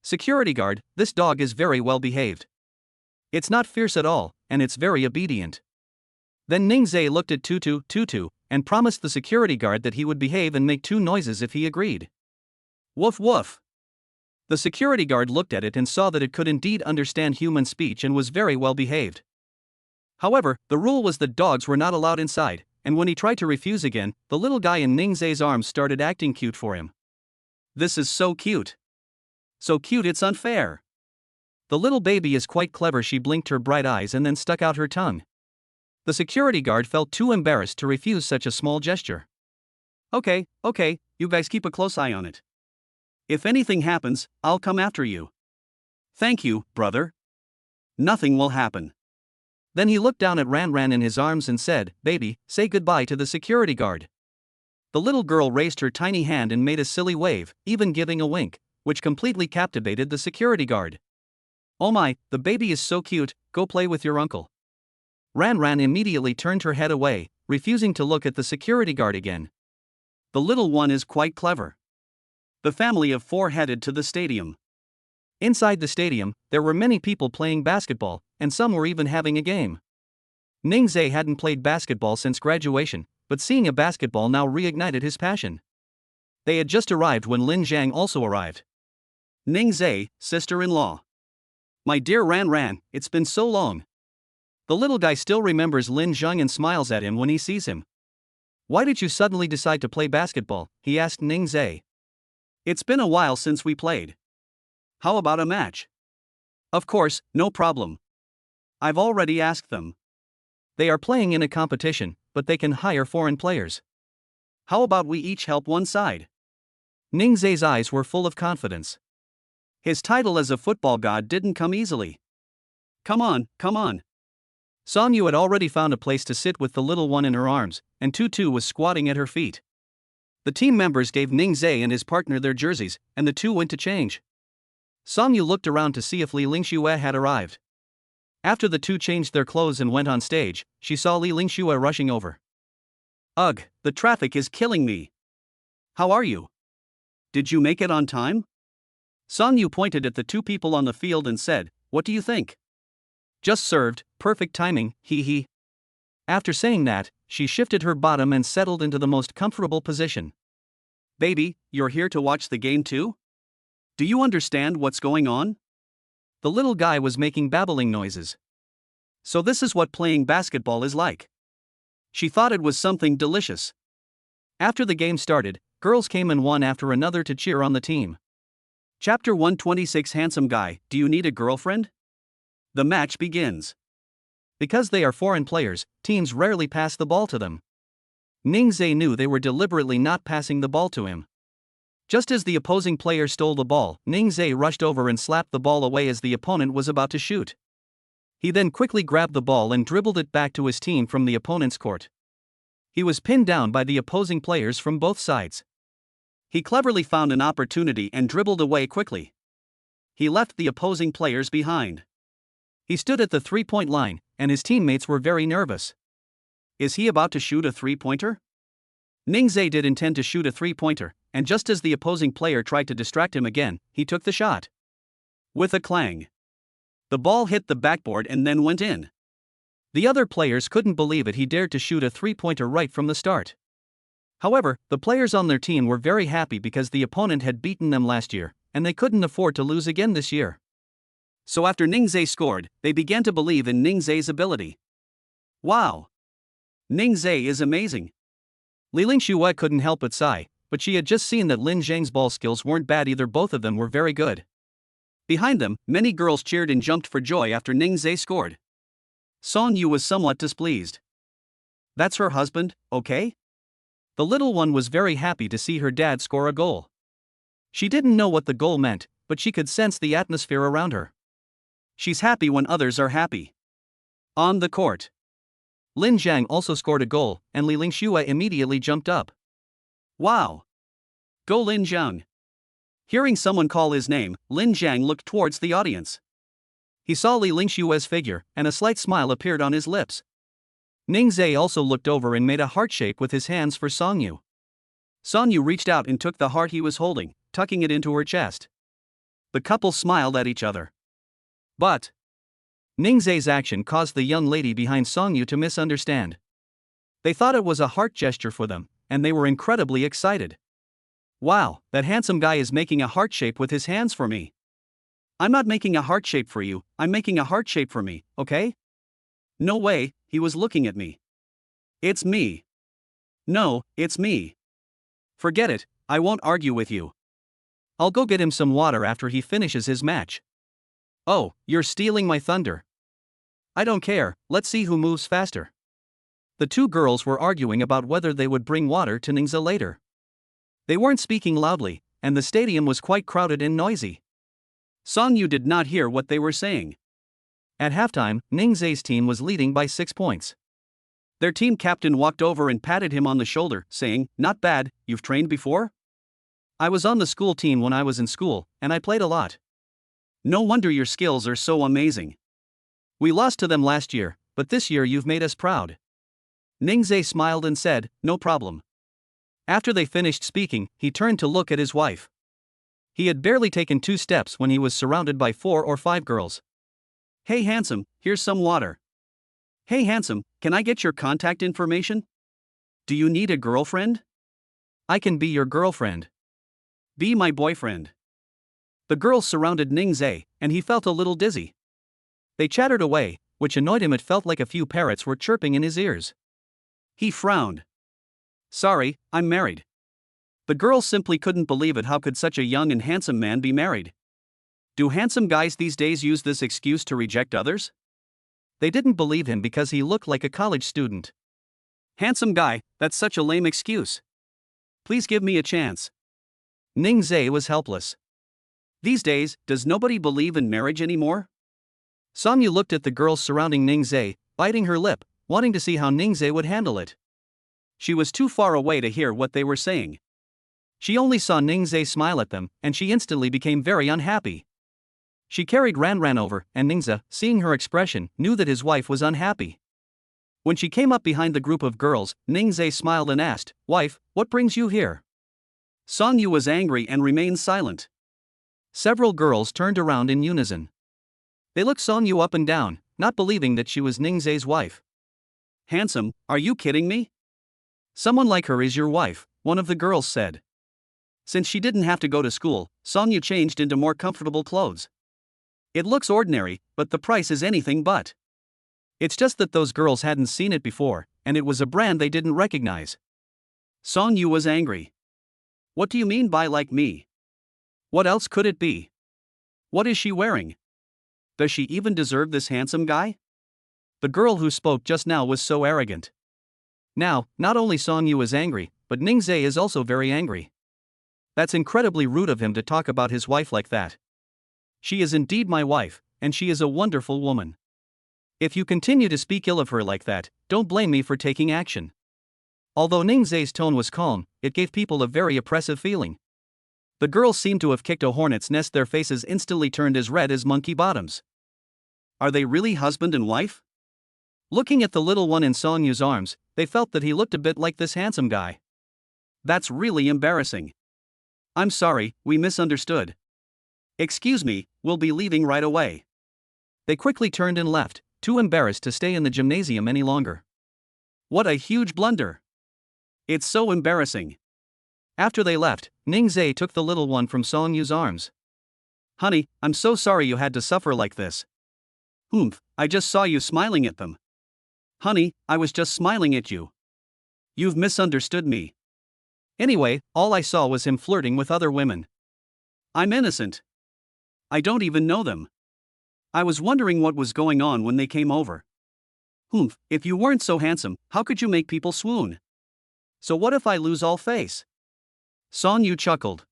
Security guard, this dog is very well behaved. It's not fierce at all, and it's very obedient. Then Ningzhe looked at Tutu, and promised the security guard that he would behave and make two noises if he agreed. Woof woof. The security guard looked at it and saw that it could indeed understand human speech and was very well behaved. However, the rule was that dogs were not allowed inside, and when he tried to refuse again, the little guy in Ningzhe's arms started acting cute for him. This is so cute. So cute it's unfair. The little baby is quite clever. She blinked her bright eyes and then stuck out her tongue. The security guard felt too embarrassed to refuse such a small gesture. Okay, you guys keep a close eye on it. If anything happens, I'll come after you. Thank you, brother. Nothing will happen. Then he looked down at Ran in his arms and said, Baby, say goodbye to the security guard. The little girl raised her tiny hand and made a silly wave, even giving a wink, which completely captivated the security guard. Oh my, the baby is so cute, go play with your uncle. Ran immediately turned her head away, refusing to look at the security guard again. The little one is quite clever. The family of four headed to the stadium. Inside the stadium, there were many people playing basketball, and some were even having a game. Ningzhe hadn't played basketball since graduation, but seeing a basketball now reignited his passion. They had just arrived when Lin Zhang also arrived. Ningzhe, sister-in-law. My dear Ran, it's been so long. The little guy still remembers Lin Zhang and smiles at him when he sees him. Why did you suddenly decide to play basketball? He asked Ningzhe. It's been a while since we played. How about a match? Of course, no problem. I've already asked them. They are playing in a competition, but they can hire foreign players. How about we each help one side? Ningzhe's eyes were full of confidence. His title as a football god didn't come easily. Come on. Song Yu had already found a place to sit with the little one in her arms, and Tutu was squatting at her feet. The team members gave Ningzhe and his partner their jerseys, and the two went to change. Song Yu looked around to see if Li Lingshui had arrived. After the two changed their clothes and went on stage, she saw Li Lingshui rushing over. Ugh, the traffic is killing me. How are you? Did you make it on time? Song Yu pointed at the two people on the field and said, What do you think? Just served, perfect timing, hee hee. After saying that, she shifted her bottom and settled into the most comfortable position. Baby, you're here to watch the game too? Do you understand what's going on? The little guy was making babbling noises. So this is what playing basketball is like. She thought it was something delicious. After the game started, girls came in one after another to cheer on the team. Chapter 126 Handsome Guy, Do You Need a Girlfriend? The match begins. Because they are foreign players, teams rarely pass the ball to them. Ningzhe knew they were deliberately not passing the ball to him. Just as the opposing player stole the ball, Ningzhe rushed over and slapped the ball away as the opponent was about to shoot. He then quickly grabbed the ball and dribbled it back to his team from the opponent's court. He was pinned down by the opposing players from both sides. He cleverly found an opportunity and dribbled away quickly. He left the opposing players behind. He stood at the three-point line, and his teammates were very nervous. Is he about to shoot a three-pointer? Ningzhe did intend to shoot a three-pointer, and just as the opposing player tried to distract him again, he took the shot. With a clang, the ball hit the backboard and then went in. The other players couldn't believe it. He dared to shoot a three-pointer right from the start. However, the players on their team were very happy because the opponent had beaten them last year, and they couldn't afford to lose again this year. So after Ningzhe scored, they began to believe in Ningzhe's ability. Wow! Ningzhe is amazing. Li Lingxue couldn't help but sigh, but she had just seen that Lin Zhang's ball skills weren't bad either. Both of them were very good. Behind them, many girls cheered and jumped for joy after Ningzhe scored. Song Yu was somewhat displeased. That's her husband, okay? The little one was very happy to see her dad score a goal. She didn't know what the goal meant, but she could sense the atmosphere around her. She's happy when others are happy. On the court, Lin Zhang also scored a goal, and Li Lingxue immediately jumped up. Wow! Go Lin Zhang! Hearing someone call his name, Lin Zhang looked towards the audience. He saw Li Lingxue's figure, and a slight smile appeared on his lips. Ningzhe also looked over and made a heart shape with his hands for Song Yu. Song Yu reached out and took the heart he was holding, tucking it into her chest. The couple smiled at each other. But Ningzhe's action caused the young lady behind Song Yu to misunderstand. They thought it was a heart gesture for them, and they were incredibly excited. Wow, that handsome guy is making a heart shape with his hands for me. I'm not making a heart shape for you, I'm making a heart shape for me, okay? No way, he was looking at me. It's me. No, it's me. Forget it, I won't argue with you. I'll go get him some water after he finishes his match. Oh, you're stealing my thunder. I don't care, let's see who moves faster. The two girls were arguing about whether they would bring water to Ningzhe later. They weren't speaking loudly, and the stadium was quite crowded and noisy. Song Yu did not hear what they were saying. At halftime, Ningzhe's team was leading by 6 points. Their team captain walked over and patted him on the shoulder, saying, "Not bad, you've trained before? I was on the school team when I was in school, and I played a lot. No wonder your skills are so amazing. We lost to them last year, but this year you've made us proud." Ningzhe smiled and said, "No problem." After they finished speaking, he turned to look at his wife. He had barely taken 2 steps when he was surrounded by 4 or 5 girls. "Hey handsome, here's some water. Hey handsome, can I get your contact information? Do you need a girlfriend? I can be your girlfriend. Be my boyfriend." The girls surrounded Ningzhe, and he felt a little dizzy. They chattered away, which annoyed him. It felt like a few parrots were chirping in his ears. He frowned. "Sorry, I'm married." The girls simply couldn't believe it. How could such a young and handsome man be married? Do handsome guys these days use this excuse to reject others? They didn't believe him because he looked like a college student. "Handsome guy, that's such a lame excuse. Please give me a chance." Ningzhe was helpless. These days, does nobody believe in marriage anymore? Song Yu looked at the girls surrounding Ningzhe, biting her lip, wanting to see how Ningzhe would handle it. She was too far away to hear what they were saying. She only saw Ningzhe smile at them, and she instantly became very unhappy. She carried Ran over, and Ningzhe, seeing her expression, knew that his wife was unhappy. When she came up behind the group of girls, Ningzhe smiled and asked, "Wife, what brings you here?" Song Yu was angry and remained silent. Several girls turned around in unison. They looked Song Yu up and down, not believing that she was Ningzhe's wife. "Handsome, are you kidding me? Someone like her is your wife," one of the girls said. Since she didn't have to go to school, Song Yu changed into more comfortable clothes. It looks ordinary, but the price is anything but. It's just that those girls hadn't seen it before, and it was a brand they didn't recognize. Song Yu was angry. What do you mean by like me? What else could it be? What is she wearing? Does she even deserve this handsome guy? The girl who spoke just now was so arrogant. Now, not only Song Yu is angry, but Ningzai is also very angry. That's incredibly rude of him to talk about his wife like that. She is indeed my wife, and she is a wonderful woman. If you continue to speak ill of her like that, don't blame me for taking action. Although Ningzai's tone was calm, it gave people a very oppressive feeling. The girls seemed to have kicked a hornet's nest. Their faces instantly turned as red as monkey bottoms. Are they really husband and wife? Looking at the little one in Song Yu's arms, they felt that he looked a bit like this handsome guy. That's really embarrassing. I'm sorry, we misunderstood. Excuse me, we'll be leaving right away. They quickly turned and left, too embarrassed to stay in the gymnasium any longer. What a huge blunder! It's so embarrassing. After they left, Ningzai took the little one from Song Yu's arms. Honey, I'm so sorry you had to suffer like this. I just saw you smiling at them. Honey, I was just smiling at you. You've misunderstood me. Anyway, all I saw was him flirting with other women. I'm innocent. I don't even know them. I was wondering what was going on when they came over. If you weren't so handsome, how could you make people swoon? So what if I lose all face? Song Yu chuckled.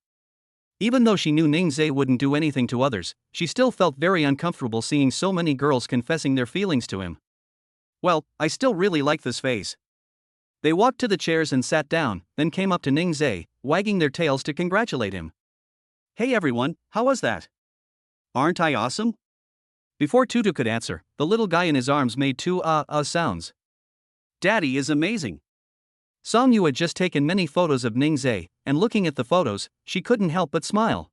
Even though she knew Ningzai wouldn't do anything to others, she still felt very uncomfortable seeing so many girls confessing their feelings to him. Well, I still really like this face. They walked to the chairs and sat down, then came up to Ningzai, wagging their tails to congratulate him. Hey everyone, how was that? Aren't I awesome? Before Tutu could answer, the little guy in his arms made two sounds. Daddy is amazing. Song Yu had just taken many photos of Ningzai, and looking at the photos, she couldn't help but smile.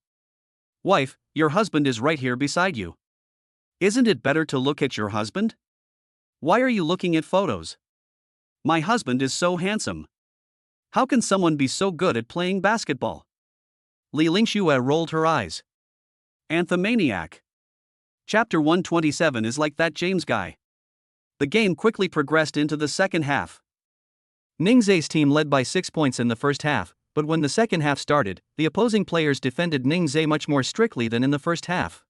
Wife, your husband is right here beside you. Isn't it better to look at your husband? Why are you looking at photos? My husband is so handsome. How can someone be so good at playing basketball? Li Lingxue rolled her eyes. Anthomaniac. Chapter 127 is like that James guy. The game quickly progressed into the second half. Ningzai's team led by 6 points in the first half, but when the second half started, the opposing players defended Ningzai much more strictly than in the first half.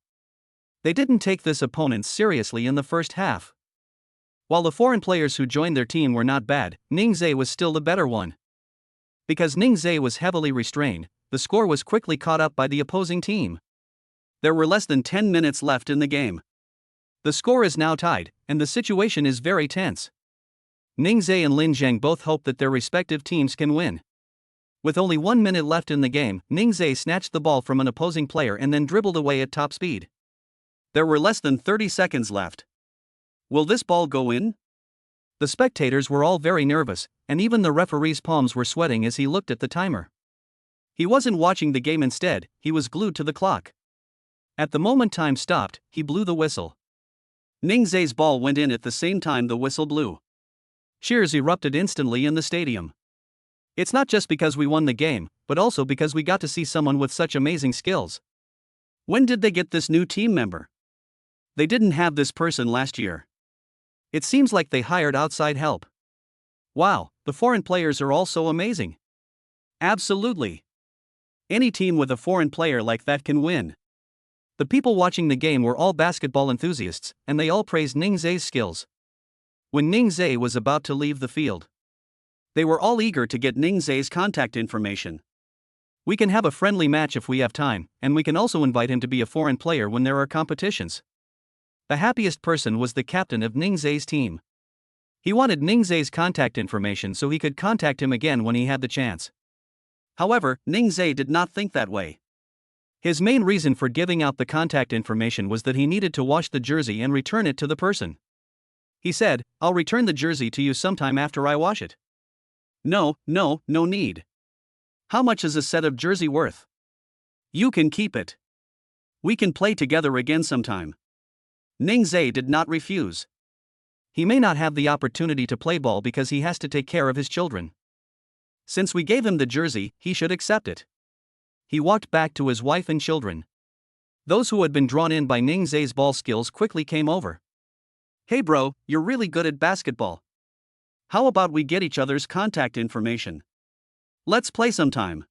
They didn't take this opponent seriously in the first half. While the foreign players who joined their team were not bad, Ningzai was still the better one. Because Ningzai was heavily restrained, the score was quickly caught up by the opposing team. There were less than 10 minutes left in the game. The score is now tied, and the situation is very tense. Ningzai and Lin Zheng both hope that their respective teams can win. With only 1 minute left in the game, Ningzai snatched the ball from an opposing player and then dribbled away at top speed. There were less than 30 seconds left. Will this ball go in? The spectators were all very nervous, and even the referee's palms were sweating as he looked at the timer. He wasn't watching the game instead, he was glued to the clock. At the moment time stopped, he blew the whistle. Ningzai's ball went in at the same time the whistle blew. Cheers erupted instantly in the stadium. It's not just because we won the game, but also because we got to see someone with such amazing skills. When did they get this new team member? They didn't have this person last year. It seems like they hired outside help. Wow, the foreign players are all so amazing. Absolutely. Any team with a foreign player like that can win. The people watching the game were all basketball enthusiasts, and they all praised Ningzai's skills. When Ningzai was about to leave the field, they were all eager to get Ningzai's contact information. We can have a friendly match if we have time, and we can also invite him to be a foreign player when there are competitions. The happiest person was the captain of Ningzai's team. He wanted Ningzai's contact information so he could contact him again when he had the chance. However, Ningzai did not think that way. His main reason for giving out the contact information was that he needed to wash the jersey and return it to the person. He said, "I'll return the jersey to you sometime after I wash it." No need. How much is a set of jersey worth? You can keep it. We can play together again sometime. Ningzai did not refuse. He may not have the opportunity to play ball because he has to take care of his children. Since we gave him the jersey, he should accept it. he walked back to his wife and children. Those who had been drawn in by Ning Zhe's ball skills quickly came over. Hey bro, you're really good at basketball. How about we get each other's contact information? Let's play sometime.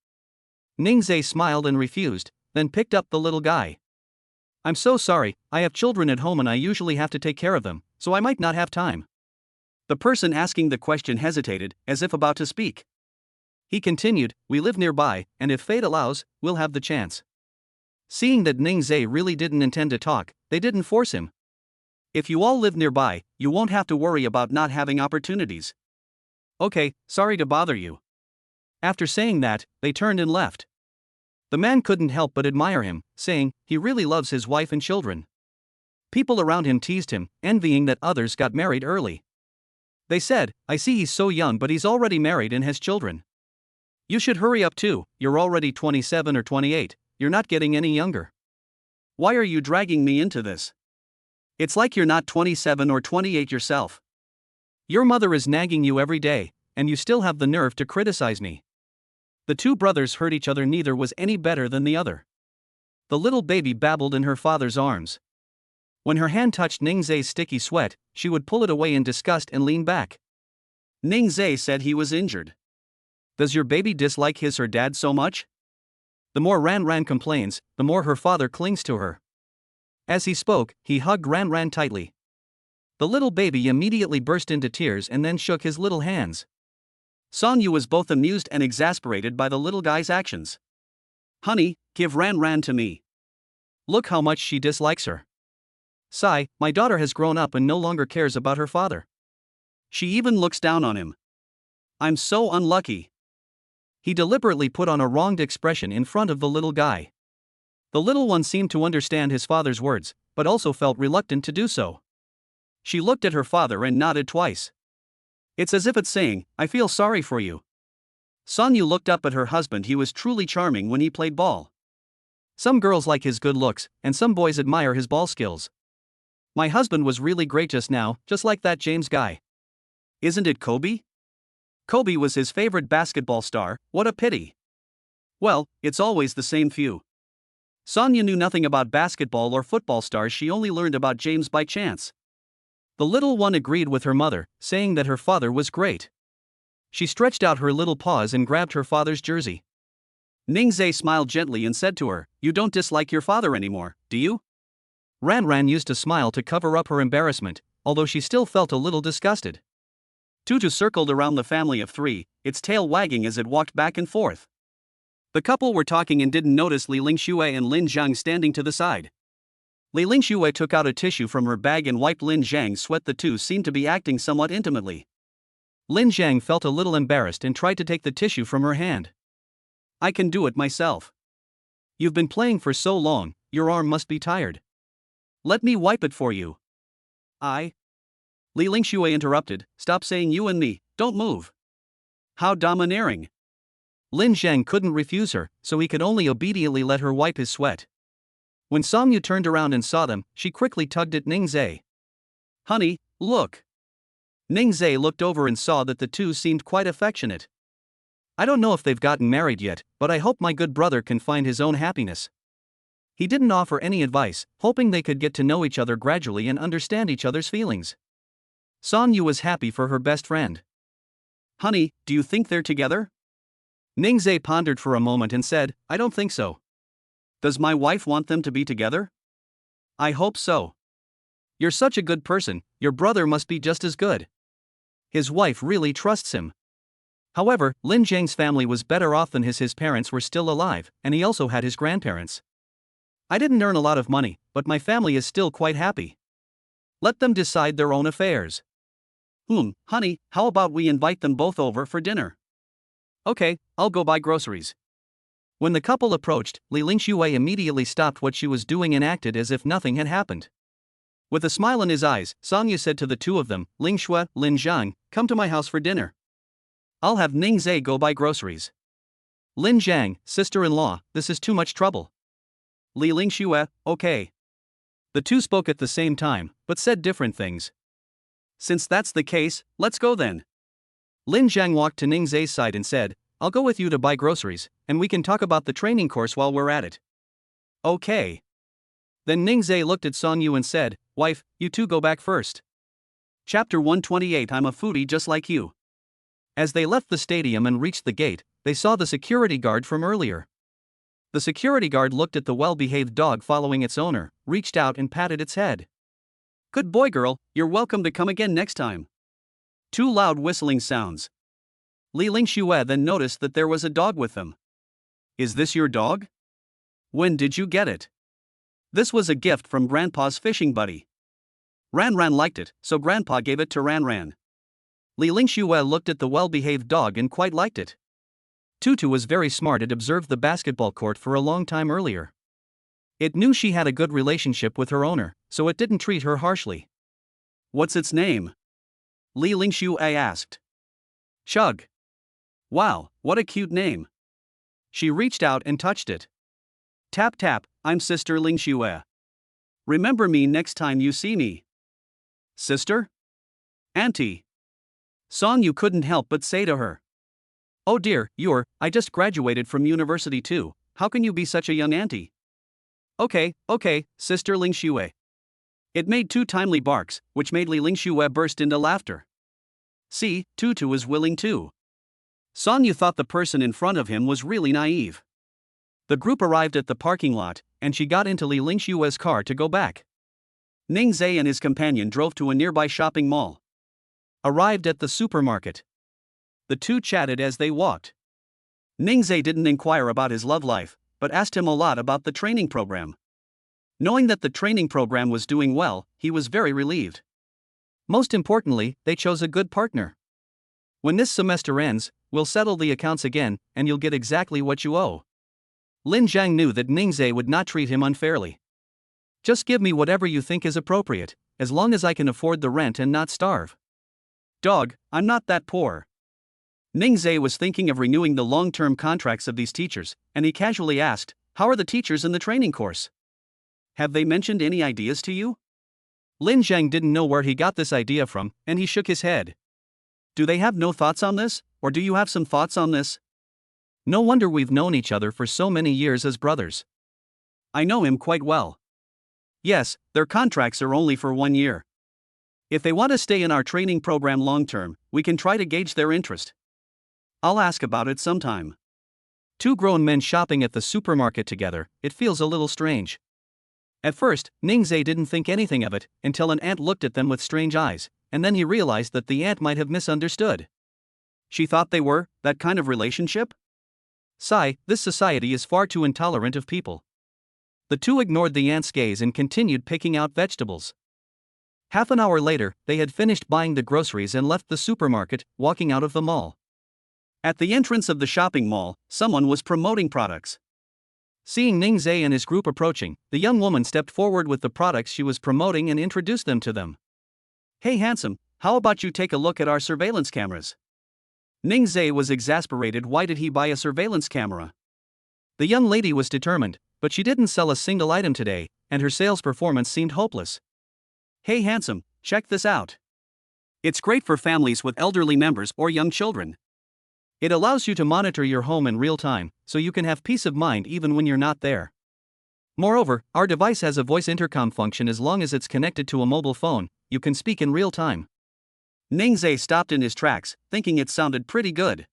Ning Zhe smiled and refused, then picked up the little guy. I'm so sorry, I have children at home and I usually have to take care of them, so I might not have time. The person asking the question hesitated, as if about to speak. He continued, we live nearby, and if fate allows, we'll have the chance. Seeing that Ning Zhe really didn't intend to talk, they didn't force him. If you all live nearby, you won't have to worry about not having opportunities. Okay, sorry to bother you. After saying that, they turned and left. The man couldn't help but admire him, saying, he really loves his wife and children. People around him teased him, envying that others got married early. They said, I see he's so young but he's already married and has children. You should hurry up too, you're already 27 or 28, you're not getting any younger. Why are you dragging me into this? It's like you're not 27 or 28 yourself. Your mother is nagging you every day, and you still have the nerve to criticize me. The two brothers heard each other, neither was any better than the other. The little baby babbled in her father's arms. When her hand touched Ning Zhe's sticky sweat, she would pull it away in disgust and lean back. Ning Zhe said he was injured. Does your baby dislike his or dad so much? The more Ran complains, the more her father clings to her. As he spoke, he hugged Ran tightly. The little baby immediately burst into tears and then shook his little hands. Song Yu was both amused and exasperated by the little guy's actions. Honey, give Ran to me. Look how much she dislikes her. Sigh, my daughter has grown up and no longer cares about her father. She even looks down on him. I'm so unlucky. He deliberately put on a wronged expression in front of the little guy. The little one seemed to understand his father's words, but also felt reluctant to do so. She looked at her father and nodded twice. It's as if it's saying, I feel sorry for you. Song Yu looked up at her husband. He was truly charming when he played ball. Some girls like his good looks, and some boys admire his ball skills. My husband was really great just now, just like that James guy. Isn't it Kobe? Kobe was his favorite basketball star, what a pity. Well, it's always the same few. Sonya knew nothing about basketball or football stars, she only learned about James by chance. The little one agreed with her mother, saying that her father was great. She stretched out her little paws and grabbed her father's jersey. Ning Zhe smiled gently and said to her, you don't dislike your father anymore, do you? Ran used a smile to cover up her embarrassment, although she still felt a little disgusted. Tutu circled around the family of three, its tail wagging as it walked back and forth. The couple were talking and didn't notice Li Lingxue and Lin Zhang standing to the side. Li Lingxue took out a tissue from her bag and wiped Lin Zhang's sweat. The two seemed to be acting somewhat intimately. Lin Zhang felt a little embarrassed and tried to take the tissue from her hand. I can do it myself. You've been playing for so long, your arm must be tired. Let me wipe it for you. Li Lingxue interrupted, stop saying you and me, don't move. How domineering. Lin Zhang couldn't refuse her, so he could only obediently let her wipe his sweat. When Song Yu turned around and saw them, she quickly tugged at Ning Zhe. Honey, look. Ning Zhe looked over and saw that the two seemed quite affectionate. I don't know if they've gotten married yet, but I hope my good brother can find his own happiness. He didn't offer any advice, hoping they could get to know each other gradually and understand each other's feelings. Song Yu was happy for her best friend. Honey, do you think they're together? Ning Zhe pondered for a moment and said, I don't think so. Does my wife want them to be together? I hope so. You're such a good person, your brother must be just as good. His wife really trusts him. However, Lin Zhang's family was better off than his parents were still alive, and he also had his grandparents. I didn't earn a lot of money, but my family is still quite happy. Let them decide their own affairs. Honey, how about we invite them both over for dinner? Okay, I'll go buy groceries. When the couple approached, Li Lingxue immediately stopped what she was doing and acted as if nothing had happened. With a smile in his eyes, Song Yu said to the two of them, Lingxue, Lin Zhang, come to my house for dinner. I'll have Ning Zhe go buy groceries. Lin Zhang, sister-in-law, this is too much trouble. Li Lingxue, okay. The two spoke at the same time, but said different things. Since that's the case, let's go then. Lin Zhang walked to Ning Zhe's side and said, I'll go with you to buy groceries, and we can talk about the training course while we're at it. Okay. Then Ningzhe looked at Song Yu and said, Wife, you two go back first. Chapter 128 I'm a foodie just like you. As they left the stadium and reached the gate, they saw the security guard from earlier. The security guard looked at the well-behaved dog following its owner, reached out and patted its head. Good boy, girl, you're welcome to come again next time. Two loud whistling sounds. Li Lingxue then noticed that there was a dog with them. Is this your dog? When did you get it? This was a gift from Grandpa's fishing buddy. Ran Ran liked it, so Grandpa gave it to Ran Ran. Li Lingxue looked at the well-behaved dog and quite liked it. Tutu was very smart and observed the basketball court for a long time earlier. It knew she had a good relationship with her owner, so it didn't treat her harshly. What's its name? Li Lingxue asked. Chug. Wow, what a cute name. She reached out and touched it. Tap tap, I'm Sister Lingxue. Remember me next time you see me. Sister? Auntie. Song Yu couldn't help but say to her. Oh dear, I just graduated from university too, how can you be such a young auntie? Okay, Sister Lingxue. It made two timely barks, which made Li Lingxue burst into laughter. See, Tutu is willing too. Song Yu thought the person in front of him was really naive. The group arrived at the parking lot, and she got into Li Lingxue's car to go back. Ningzhe and his companion drove to a nearby shopping mall. Arrived at the supermarket. The two chatted as they walked. Ningzhe didn't inquire about his love life, but asked him a lot about the training program. Knowing that the training program was doing well, he was very relieved. Most importantly, they chose a good partner. When this semester ends, we'll settle the accounts again, and you'll get exactly what you owe. Lin Zhang knew that Ningzhe would not treat him unfairly. Just give me whatever you think is appropriate, as long as I can afford the rent and not starve. Dog, I'm not that poor. Ningzhe was thinking of renewing the long-term contracts of these teachers, and he casually asked, how are the teachers in the training course? Have they mentioned any ideas to you? Lin Zhang didn't know where he got this idea from, and he shook his head. Do they have no thoughts on this, or do you have some thoughts on this? No wonder we've known each other for so many years as brothers. I know him quite well. Yes, their contracts are only for 1 year. If they want to stay in our training program long-term, we can try to gauge their interest. I'll ask about it sometime. Two grown men shopping at the supermarket together, it feels a little strange. At first, Ningzhe didn't think anything of it, until an ant looked at them with strange eyes, and then he realized that the ant might have misunderstood. She thought they were that kind of relationship? Sigh, this society is far too intolerant of people. The two ignored the ant's gaze and continued picking out vegetables. Half an hour later, they had finished buying the groceries and left the supermarket, walking out of the mall. At the entrance of the shopping mall, someone was promoting products. Seeing Ningzhe and his group approaching, the young woman stepped forward with the products she was promoting and introduced them to them. Hey handsome, how about you take a look at our surveillance cameras? Ningzhe was exasperated. Why did he buy a surveillance camera? The young lady was determined, but she didn't sell a single item today, and her sales performance seemed hopeless. Hey handsome, check this out. It's great for families with elderly members or young children. It allows you to monitor your home in real time, so you can have peace of mind even when you're not there. Moreover, our device has a voice intercom function. As long as it's connected to a mobile phone, you can speak in real time. Ningzhe stopped in his tracks, thinking it sounded pretty good.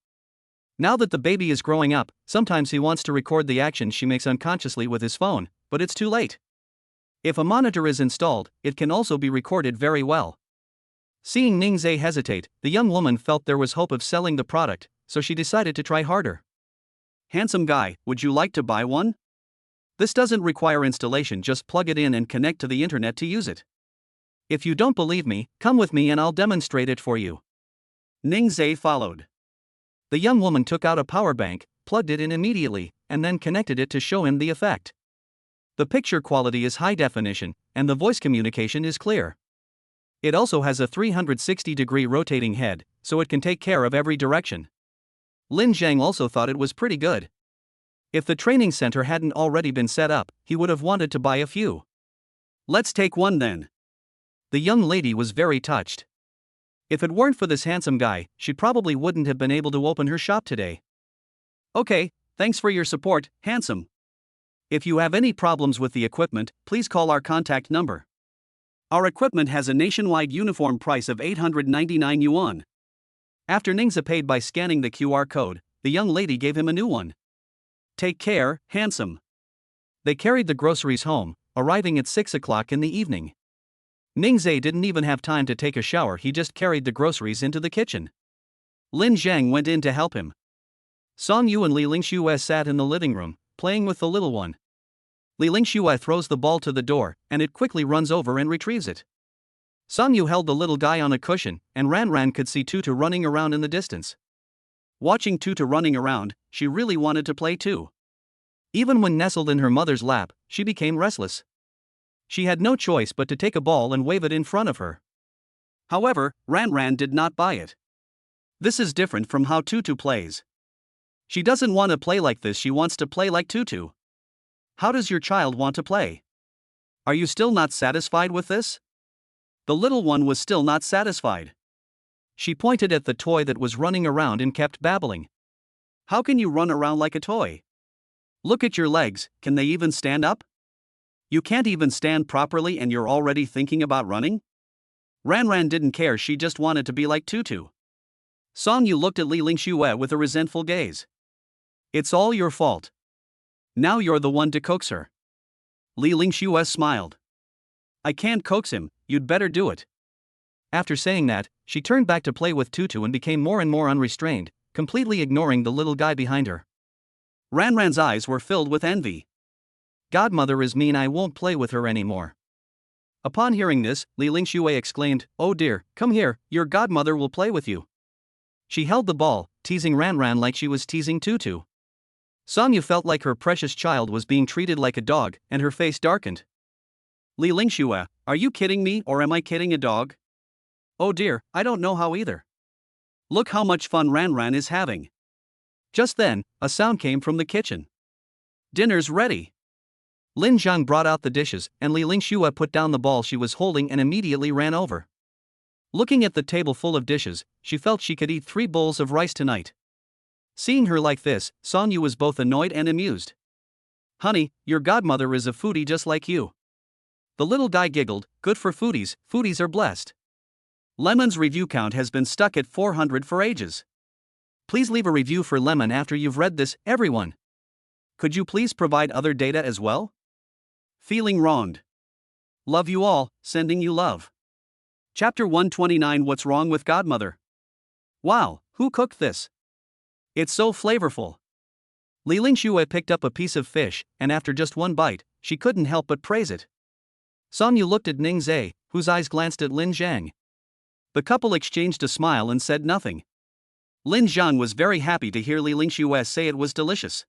Now that the baby is growing up, sometimes he wants to record the actions she makes unconsciously with his phone, but it's too late. If a monitor is installed, it can also be recorded very well. Seeing Ningzhe hesitate, the young woman felt there was hope of selling the product, so she decided to try harder. Handsome guy, would you like to buy one? This doesn't require installation, just plug it in and connect to the internet to use it. If you don't believe me, come with me and I'll demonstrate it for you. Ningzhe followed. The young woman took out a power bank, plugged it in immediately, and then connected it to show him the effect. The picture quality is high definition, and the voice communication is clear. It also has a 360-degree rotating head, so it can take care of every direction. Lin Zhang also thought it was pretty good. If the training center hadn't already been set up, he would have wanted to buy a few. Let's take one then. The young lady was very touched. If it weren't for this handsome guy, she probably wouldn't have been able to open her shop today. Okay, thanks for your support, handsome. If you have any problems with the equipment, please call our contact number. Our equipment has a nationwide uniform price of 899 yuan. After Ningze paid by scanning the QR code, the young lady gave him a new one. Take care, handsome. They carried the groceries home, arriving at 6 o'clock in the evening. Ningze didn't even have time to take a shower, he just carried the groceries into the kitchen. Lin Zhang went in to help him. Song Yu and Li Lingxue sat in the living room, playing with the little one. Li Lingxue throws the ball to the door, and it quickly runs over and retrieves it. Song Yu held the little guy on a cushion, and Ran could see Tutu running around in the distance. Watching Tutu running around, she really wanted to play too. Even when nestled in her mother's lap, she became restless. She had no choice but to take a ball and wave it in front of her. However, Ran did not buy it. This is different from how Tutu plays. She doesn't want to play like this, she wants to play like Tutu. How does your child want to play? Are you still not satisfied with this? The little one was still not satisfied. She pointed at the toy that was running around and kept babbling. How can you run around like a toy? Look at your legs, can they even stand up? You can't even stand properly and you're already thinking about running? Ran didn't care, she just wanted to be like Tutu. Song Yu looked at Li Lingxue with a resentful gaze. It's all your fault. Now you're the one to coax her. Li Lingxue smiled. I can't coax him, you'd better do it. After saying that, she turned back to play with Tutu and became more and more unrestrained, completely ignoring the little guy behind her. Ran's eyes were filled with envy. Godmother is mean, I won't play with her anymore. Upon hearing this, Li Lingxue exclaimed, Oh dear, come here, your godmother will play with you. She held the ball, teasing Ran like she was teasing Tutu. Song Yu felt like her precious child was being treated like a dog, and her face darkened. Li Lingxue, are you kidding me or am I kidding a dog? Oh dear, I don't know how either. Look how much fun Ran is having. Just then, a sound came from the kitchen. Dinner's ready. Lin Zhang brought out the dishes, and Li Lingxue put down the ball she was holding and immediately ran over. Looking at the table full of dishes, she felt she could eat 3 bowls of rice tonight. Seeing her like this, Song Yu was both annoyed and amused. Honey, your godmother is a foodie just like you. The little guy giggled, good for foodies, foodies are blessed. Lemon's review count has been stuck at 400 for ages. Please leave a review for Lemon after you've read this, everyone. Could you please provide other data as well? Feeling wronged. Love you all, sending you love. Chapter 129 What's Wrong with Godmother? Wow, who cooked this? It's so flavorful. Li Lingxue picked up a piece of fish, and after just one bite, she couldn't help but praise it. Song Yu looked at Ningze, whose eyes glanced at Lin Zhang. The couple exchanged a smile and said nothing. Lin Zhang was very happy to hear Li Lingxue say it was delicious.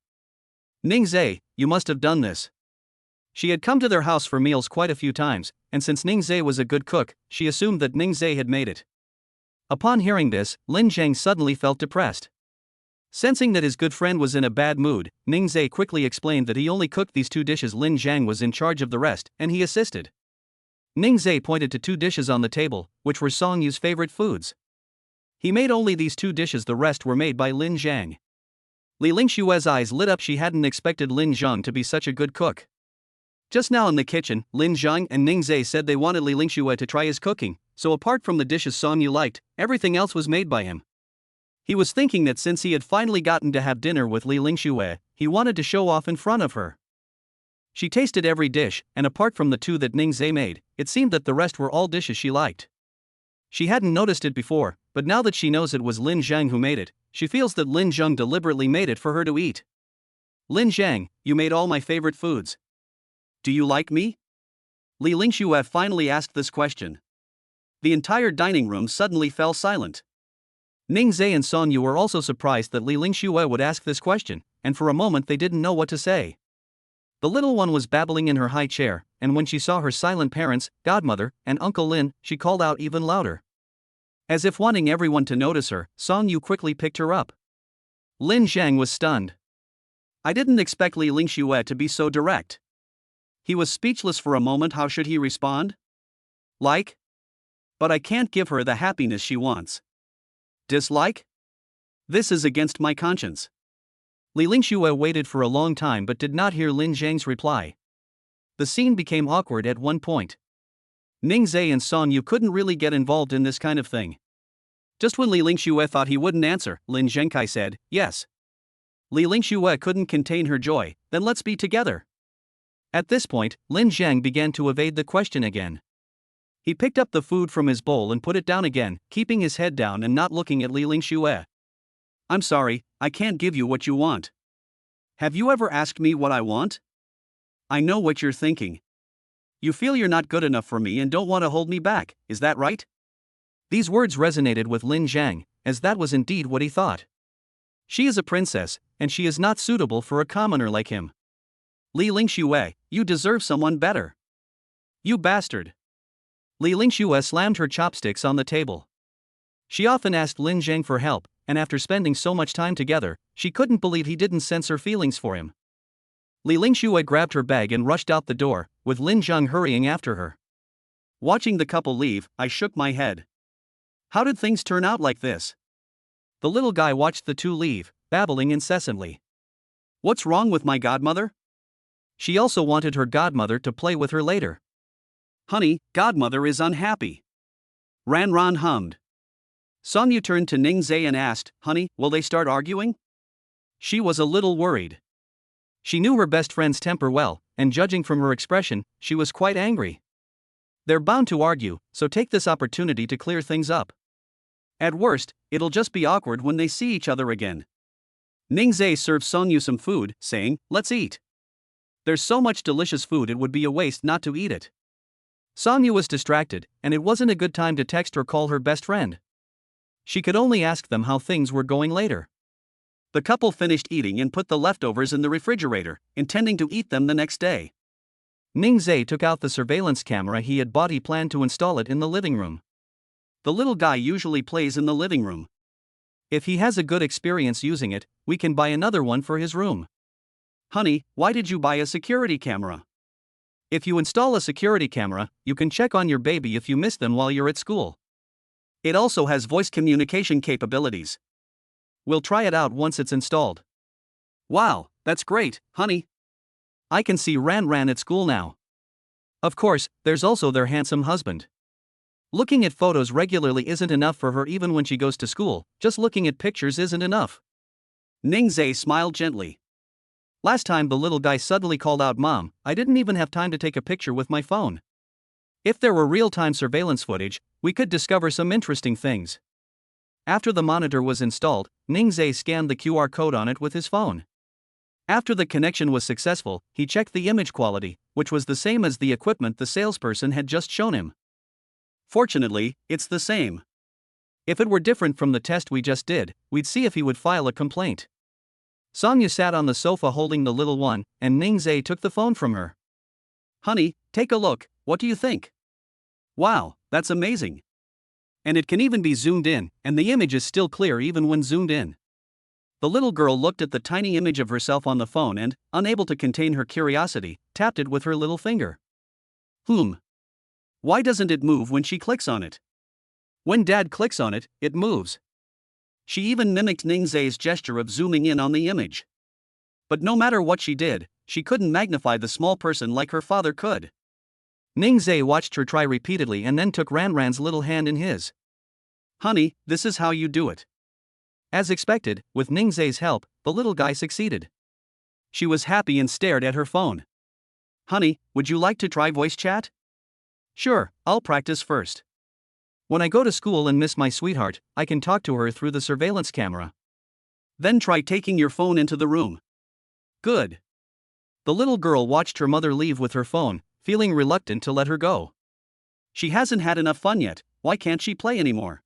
Ningze, you must have done this. She had come to their house for meals quite a few times, and since Ningze was a good cook, she assumed that Ningze had made it. Upon hearing this, Lin Zhang suddenly felt depressed. Sensing that his good friend was in a bad mood, Ningze quickly explained that he only cooked these 2 dishes. Lin Zhang was in charge of the rest, and he assisted. Ningze pointed to 2 dishes on the table, which were Song Yu's favorite foods. He made only these 2 dishes, the rest were made by Lin Zhang. Li Lingxue's eyes lit up, she hadn't expected Lin Zhang to be such a good cook. Just now in the kitchen, Lin Zhang and Ningze said they wanted Li Lingxue to try his cooking, so apart from the dishes Song Yu liked, everything else was made by him. He was thinking that since he had finally gotten to have dinner with Li Lingxue, he wanted to show off in front of her. She tasted every dish, and apart from the 2 that Ningze made, it seemed that the rest were all dishes she liked. She hadn't noticed it before, but now that she knows it was Lin Zhang who made it, she feels that Lin Zhang deliberately made it for her to eat. Lin Zhang, you made all my favorite foods. Do you like me? Li Lingxue finally asked this question. The entire dining room suddenly fell silent. Ningze and Song Yu were also surprised that Li Lingxue would ask this question, and for a moment they didn't know what to say. The little one was babbling in her high chair, and when she saw her silent parents, godmother, and Uncle Lin, she called out even louder. As if wanting everyone to notice her, Song Yu quickly picked her up. Lin Zhang was stunned. I didn't expect Li Lingxue to be so direct. He was speechless for a moment. How should he respond? Like? But I can't give her the happiness she wants. Dislike? This is against my conscience. Li Lingxue waited for a long time but did not hear Lin Zhang's reply. The scene became awkward at one point. Ning Zhe and Song Yu couldn't really get involved in this kind of thing. Just when Li Lingxue thought he wouldn't answer, Lin Zhengkai said, yes. Li Lingxue couldn't contain her joy, then let's be together. At this point, Lin Zhang began to evade the question again. He picked up the food from his bowl and put it down again, keeping his head down and not looking at Li Lingxue. I'm sorry, I can't give you what you want. Have you ever asked me what I want? I know what you're thinking. You feel you're not good enough for me and don't want to hold me back, is that right? These words resonated with Lin Zhang, as that was indeed what he thought. She is a princess, and she is not suitable for a commoner like him. Li Lingxue, you deserve someone better. You bastard. Li Lingxue slammed her chopsticks on the table. She often asked Lin Zhang for help, and after spending so much time together, she couldn't believe he didn't sense her feelings for him. Li Lingxue grabbed her bag and rushed out the door, with Lin Zhang hurrying after her. Watching the couple leave, I shook my head. How did things turn out like this? The little guy watched the two leave, babbling incessantly. What's wrong with my godmother? She also wanted her godmother to play with her later. Honey, godmother is unhappy. Ran Ran hummed. Song Yu turned to Ning Zhe and asked, Honey, will they start arguing? She was a little worried. She knew her best friend's temper well, and judging from her expression, she was quite angry. They're bound to argue, so take this opportunity to clear things up. At worst, it'll just be awkward when they see each other again. Ning Zhe served Song Yu some food, saying, let's eat. There's so much delicious food it would be a waste not to eat it. Song Yu was distracted, and it wasn't a good time to text or call her best friend. She could only ask them how things were going later. The couple finished eating and put the leftovers in the refrigerator, intending to eat them the next day. Ning Zhe took out the surveillance camera he had bought. He planned to install it in the living room. The little guy usually plays in the living room. If he has a good experience using it, we can buy another one for his room. Honey, why did you buy a security camera? If you install a security camera, you can check on your baby if you miss them while you're at school. It also has voice communication capabilities. We'll try it out once it's installed. Wow, that's great, honey. I can see Ran Ran at school now. Of course, there's also their handsome husband. Looking at photos regularly isn't enough for her even when she goes to school, just looking at pictures isn't enough. Ning Zhe smiled gently. Last time the little guy suddenly called out Mom, I didn't even have time to take a picture with my phone. If there were real-time surveillance footage, we could discover some interesting things. After the monitor was installed, Ning Zhe scanned the QR code on it with his phone. After the connection was successful, he checked the image quality, which was the same as the equipment the salesperson had just shown him. Fortunately, it's the same. If it were different from the test we just did, we'd see if he would file a complaint. Song Yu sat on the sofa holding the little one, and Ning Zhe took the phone from her. Honey, take a look, what do you think? Wow, that's amazing. And it can even be zoomed in, and the image is still clear even when zoomed in. The little girl looked at the tiny image of herself on the phone and, unable to contain her curiosity, tapped it with her little finger. Why doesn't it move when she clicks on it? When Dad clicks on it, it moves. She even mimicked Ning Zhe's gesture of zooming in on the image. But no matter what she did, she couldn't magnify the small person like her father could. Ning Zhe watched her try repeatedly and then took Ran Ran's little hand in his. Honey, this is how you do it. As expected, with Ning Zhe's help, the little guy succeeded. She was happy and stared at her phone. Honey, would you like to try voice chat? Sure, I'll practice first. When I go to school and miss my sweetheart, I can talk to her through the surveillance camera. Then try taking your phone into the room. Good. The little girl watched her mother leave with her phone, feeling reluctant to let her go. She hasn't had enough fun yet, why can't she play anymore?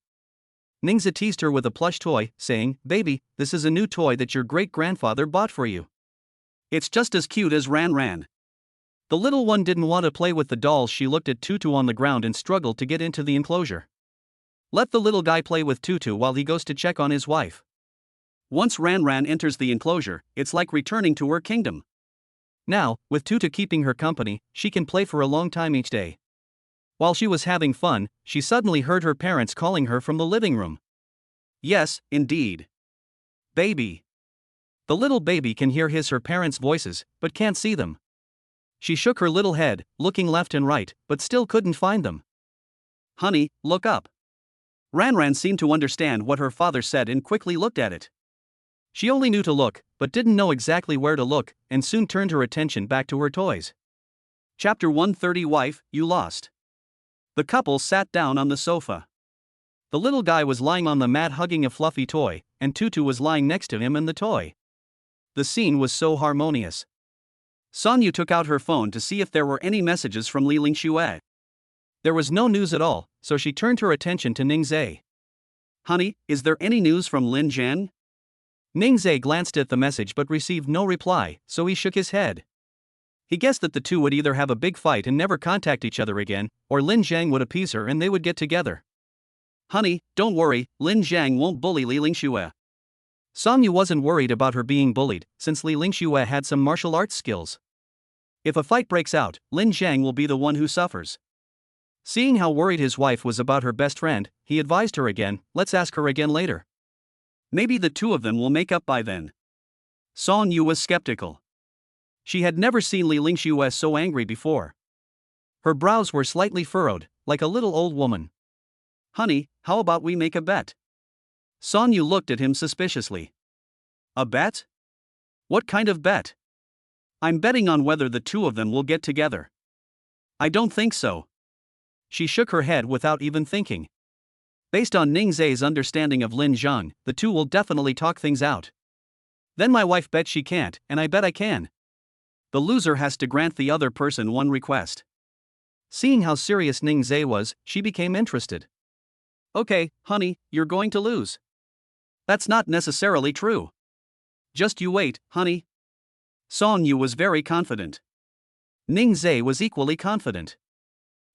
Ning Zhe teased her with a plush toy, saying, Baby, this is a new toy that your great-grandfather bought for you. It's just as cute as Ran Ran. The little one didn't want to play with the dolls. She looked at Tutu on the ground and struggled to get into the enclosure. Let the little guy play with Tutu while he goes to check on his wife. Once Ran Ran enters the enclosure, it's like returning to her kingdom. Now, with Tutu keeping her company, she can play for a long time each day. While she was having fun, she suddenly heard her parents calling her from the living room. Yes, indeed. Baby. The little baby can hear her parents' voices, but can't see them. She shook her little head, looking left and right, but still couldn't find them. Honey, look up. Ranran seemed to understand what her father said and quickly looked at it. She only knew to look, but didn't know exactly where to look, and soon turned her attention back to her toys. Chapter 130. Wife, you lost. The couple sat down on the sofa. The little guy was lying on the mat hugging a fluffy toy, and Tutu was lying next to him and the toy. The scene was so harmonious. Sonyu took out her phone to see if there were any messages from Li Lingxue. There was no news at all, so she turned her attention to Ningzhe. Honey, is there any news from Lin Zhang? Ningzhe glanced at the message but received no reply, so he shook his head. He guessed that the two would either have a big fight and never contact each other again, or Lin Zhang would appease her and they would get together. Honey, don't worry, Lin Zhang won't bully Li Lingxue. Sonyu wasn't worried about her being bullied, since Li Lingxue had some martial arts skills. If a fight breaks out, Lin Zhang will be the one who suffers. Seeing how worried his wife was about her best friend, he advised her again, let's ask her again later. Maybe the two of them will make up by then. Sonyu was skeptical. She had never seen Li Lingxue so angry before. Her brows were slightly furrowed, like a little old woman. Honey, how about we make a bet? Sonyu looked at him suspiciously. A bet? What kind of bet? I'm betting on whether the two of them will get together. I don't think so. She shook her head without even thinking. Based on Ningzhe's understanding of Lin Zhang, the two will definitely talk things out. Then my wife bets she can't, and I bet I can. The loser has to grant the other person one request. Seeing how serious Ningzhe was, she became interested. Okay, honey, you're going to lose. That's not necessarily true. Just you wait, honey. Sonyu was very confident. Ningzhe was equally confident.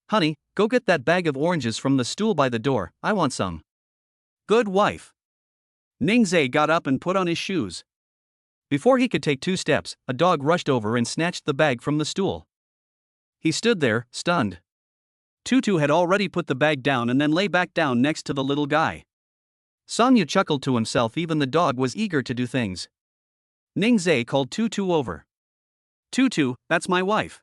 Honey, go get that bag of oranges from the stool by the door, I want some. Good wife. Ningzhe got up and put on his shoes. Before he could take 2 steps, a dog rushed over and snatched the bag from the stool. He stood there, stunned. Tutu had already put the bag down and then lay back down next to the little guy. Sonyu chuckled to himself, even the dog was eager to do things. Ningzhe called Tutu over. Tutu, that's my wife.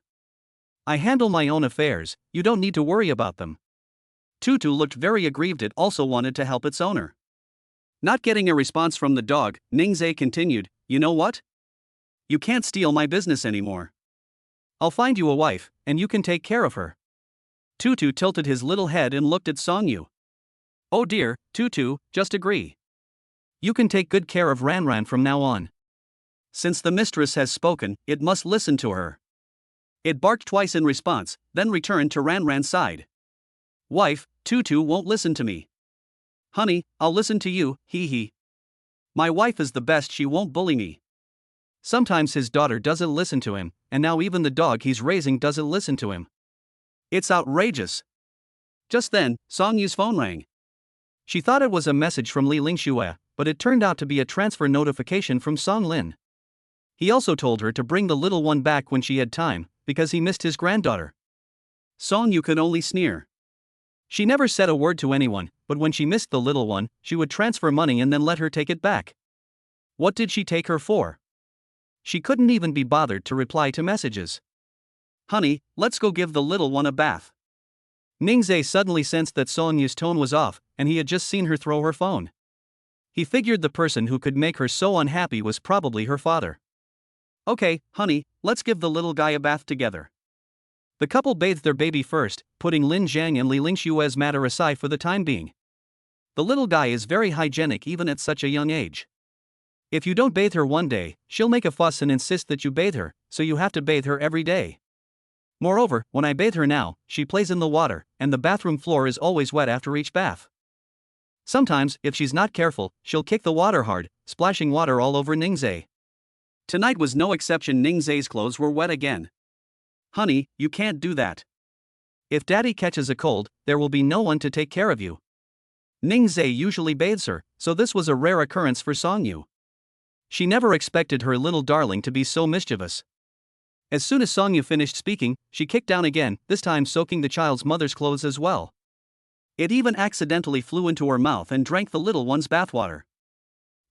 I handle my own affairs, you don't need to worry about them. Tutu looked very aggrieved, it also wanted to help its owner. Not getting a response from the dog, Ningzhe continued, you know what? You can't steal my business anymore. I'll find you a wife, and you can take care of her. Tutu tilted his little head and looked at Sonyu. Oh dear, Tutu, just agree. You can take good care of Ranran from now on. Since the mistress has spoken, it must listen to her. It barked twice in response, then returned to Ranran's side. Wife, Tutu won't listen to me. Honey, I'll listen to you, hee hee. My wife is the best, she won't bully me. Sometimes his daughter doesn't listen to him, and now even the dog he's raising doesn't listen to him. It's outrageous. Just then, Songyu's phone rang. She thought it was a message from Li Lingxue, but it turned out to be a transfer notification from Song Lin. He also told her to bring the little one back when she had time, because he missed his granddaughter. Sonyu could only sneer. She never said a word to anyone, but when she missed the little one, she would transfer money and then let her take it back. What did she take her for? She couldn't even be bothered to reply to messages. Honey, let's go give the little one a bath. Ningzhe suddenly sensed that Sonyu's tone was off, and he had just seen her throw her phone. He figured the person who could make her so unhappy was probably her father. Okay, honey, let's give the little guy a bath together. The couple bathed their baby first, putting Lin Zhang and Li Lingxue's matter aside for the time being. The little guy is very hygienic even at such a young age. If you don't bathe her one day, she'll make a fuss and insist that you bathe her, so you have to bathe her every day. Moreover, when I bathe her now, she plays in the water, and the bathroom floor is always wet after each bath. Sometimes, if she's not careful, she'll kick the water hard, splashing water all over Ningzhe. Tonight was no exception, Ningzhe's clothes were wet again. Honey, you can't do that. If daddy catches a cold, there will be no one to take care of you. Ningzhe usually bathes her, so this was a rare occurrence for Sonyu. She never expected her little darling to be so mischievous. As soon as Sonyu finished speaking, she kicked down again, this time soaking the child's mother's clothes as well. It even accidentally flew into her mouth and drank the little one's bathwater.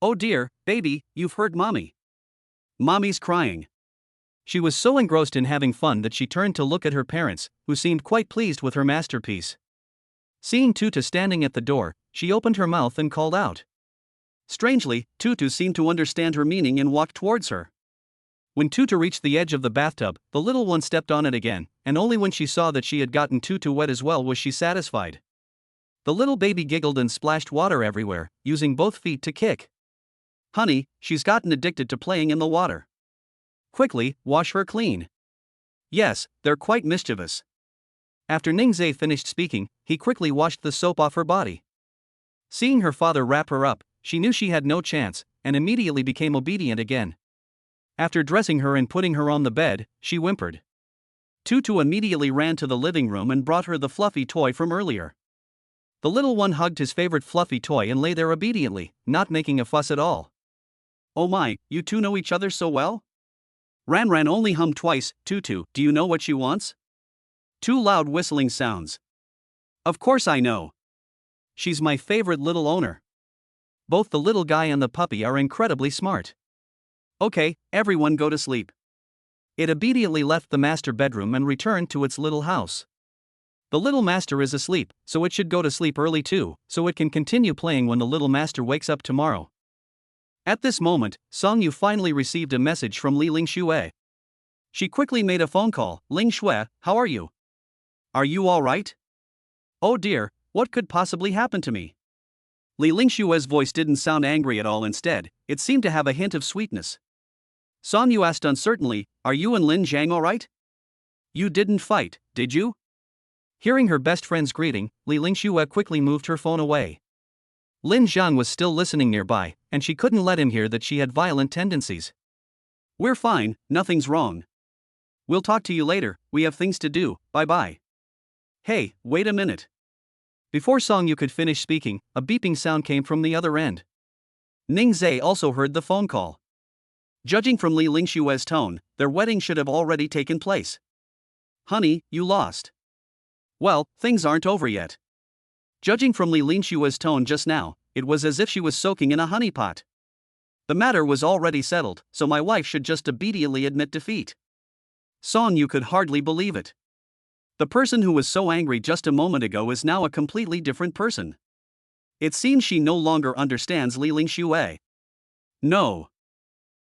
Oh dear, baby, you've hurt mommy. Mommy's crying. She was so engrossed in having fun that she turned to look at her parents, who seemed quite pleased with her masterpiece. Seeing Tutu standing at the door, she opened her mouth and called out. Strangely, Tutu seemed to understand her meaning and walked towards her. When Tutu reached the edge of the bathtub, the little one stepped on it again, and only when she saw that she had gotten Tutu wet as well was she satisfied. The little baby giggled and splashed water everywhere, using both feet to kick. Honey, she's gotten addicted to playing in the water. Quickly, wash her clean. Yes, they're quite mischievous. After Ningzhe finished speaking, he quickly washed the soap off her body. Seeing her father wrap her up, she knew she had no chance, and immediately became obedient again. After dressing her and putting her on the bed, she whimpered. Tutu immediately ran to the living room and brought her the fluffy toy from earlier. The little one hugged his favorite fluffy toy and lay there obediently, not making a fuss at all. Oh my, you two know each other so well? Ran only hummed twice. Tutu, do you know what she wants? Two loud whistling sounds. Of course I know. She's my favorite little owner. Both the little guy and the puppy are incredibly smart. Okay, everyone go to sleep. It obediently left the master bedroom and returned to its little house. The little master is asleep, so it should go to sleep early too, so it can continue playing when the little master wakes up tomorrow. At this moment, Song Yu finally received a message from Li Lingxue. She quickly made a phone call. Lingxue, how are you? Are you all right? Oh dear, what could possibly happen to me? Li Lingxue's voice didn't sound angry at all. Instead, it seemed to have a hint of sweetness. Song Yu asked uncertainly, are you and Lin Zhang all right? You didn't fight, did you? Hearing her best friend's greeting, Li Lingxue quickly moved her phone away. Lin Zhang was still listening nearby, and she couldn't let him hear that she had violent tendencies. We're fine, nothing's wrong. We'll talk to you later, we have things to do, bye-bye. Hey, wait a minute. Before Song Yu could finish speaking, a beeping sound came from the other end. Ningzhe also heard the phone call. Judging from Li Lingxue's tone, their wedding should have already taken place. Honey, you lost. Well, things aren't over yet. Judging from Li Lingxue's tone just now, it was as if she was soaking in a honey pot. The matter was already settled, so my wife should just obediently admit defeat. Song Yu could hardly believe it. The person who was so angry just a moment ago is now a completely different person. It seems she no longer understands Li Lingxue. No.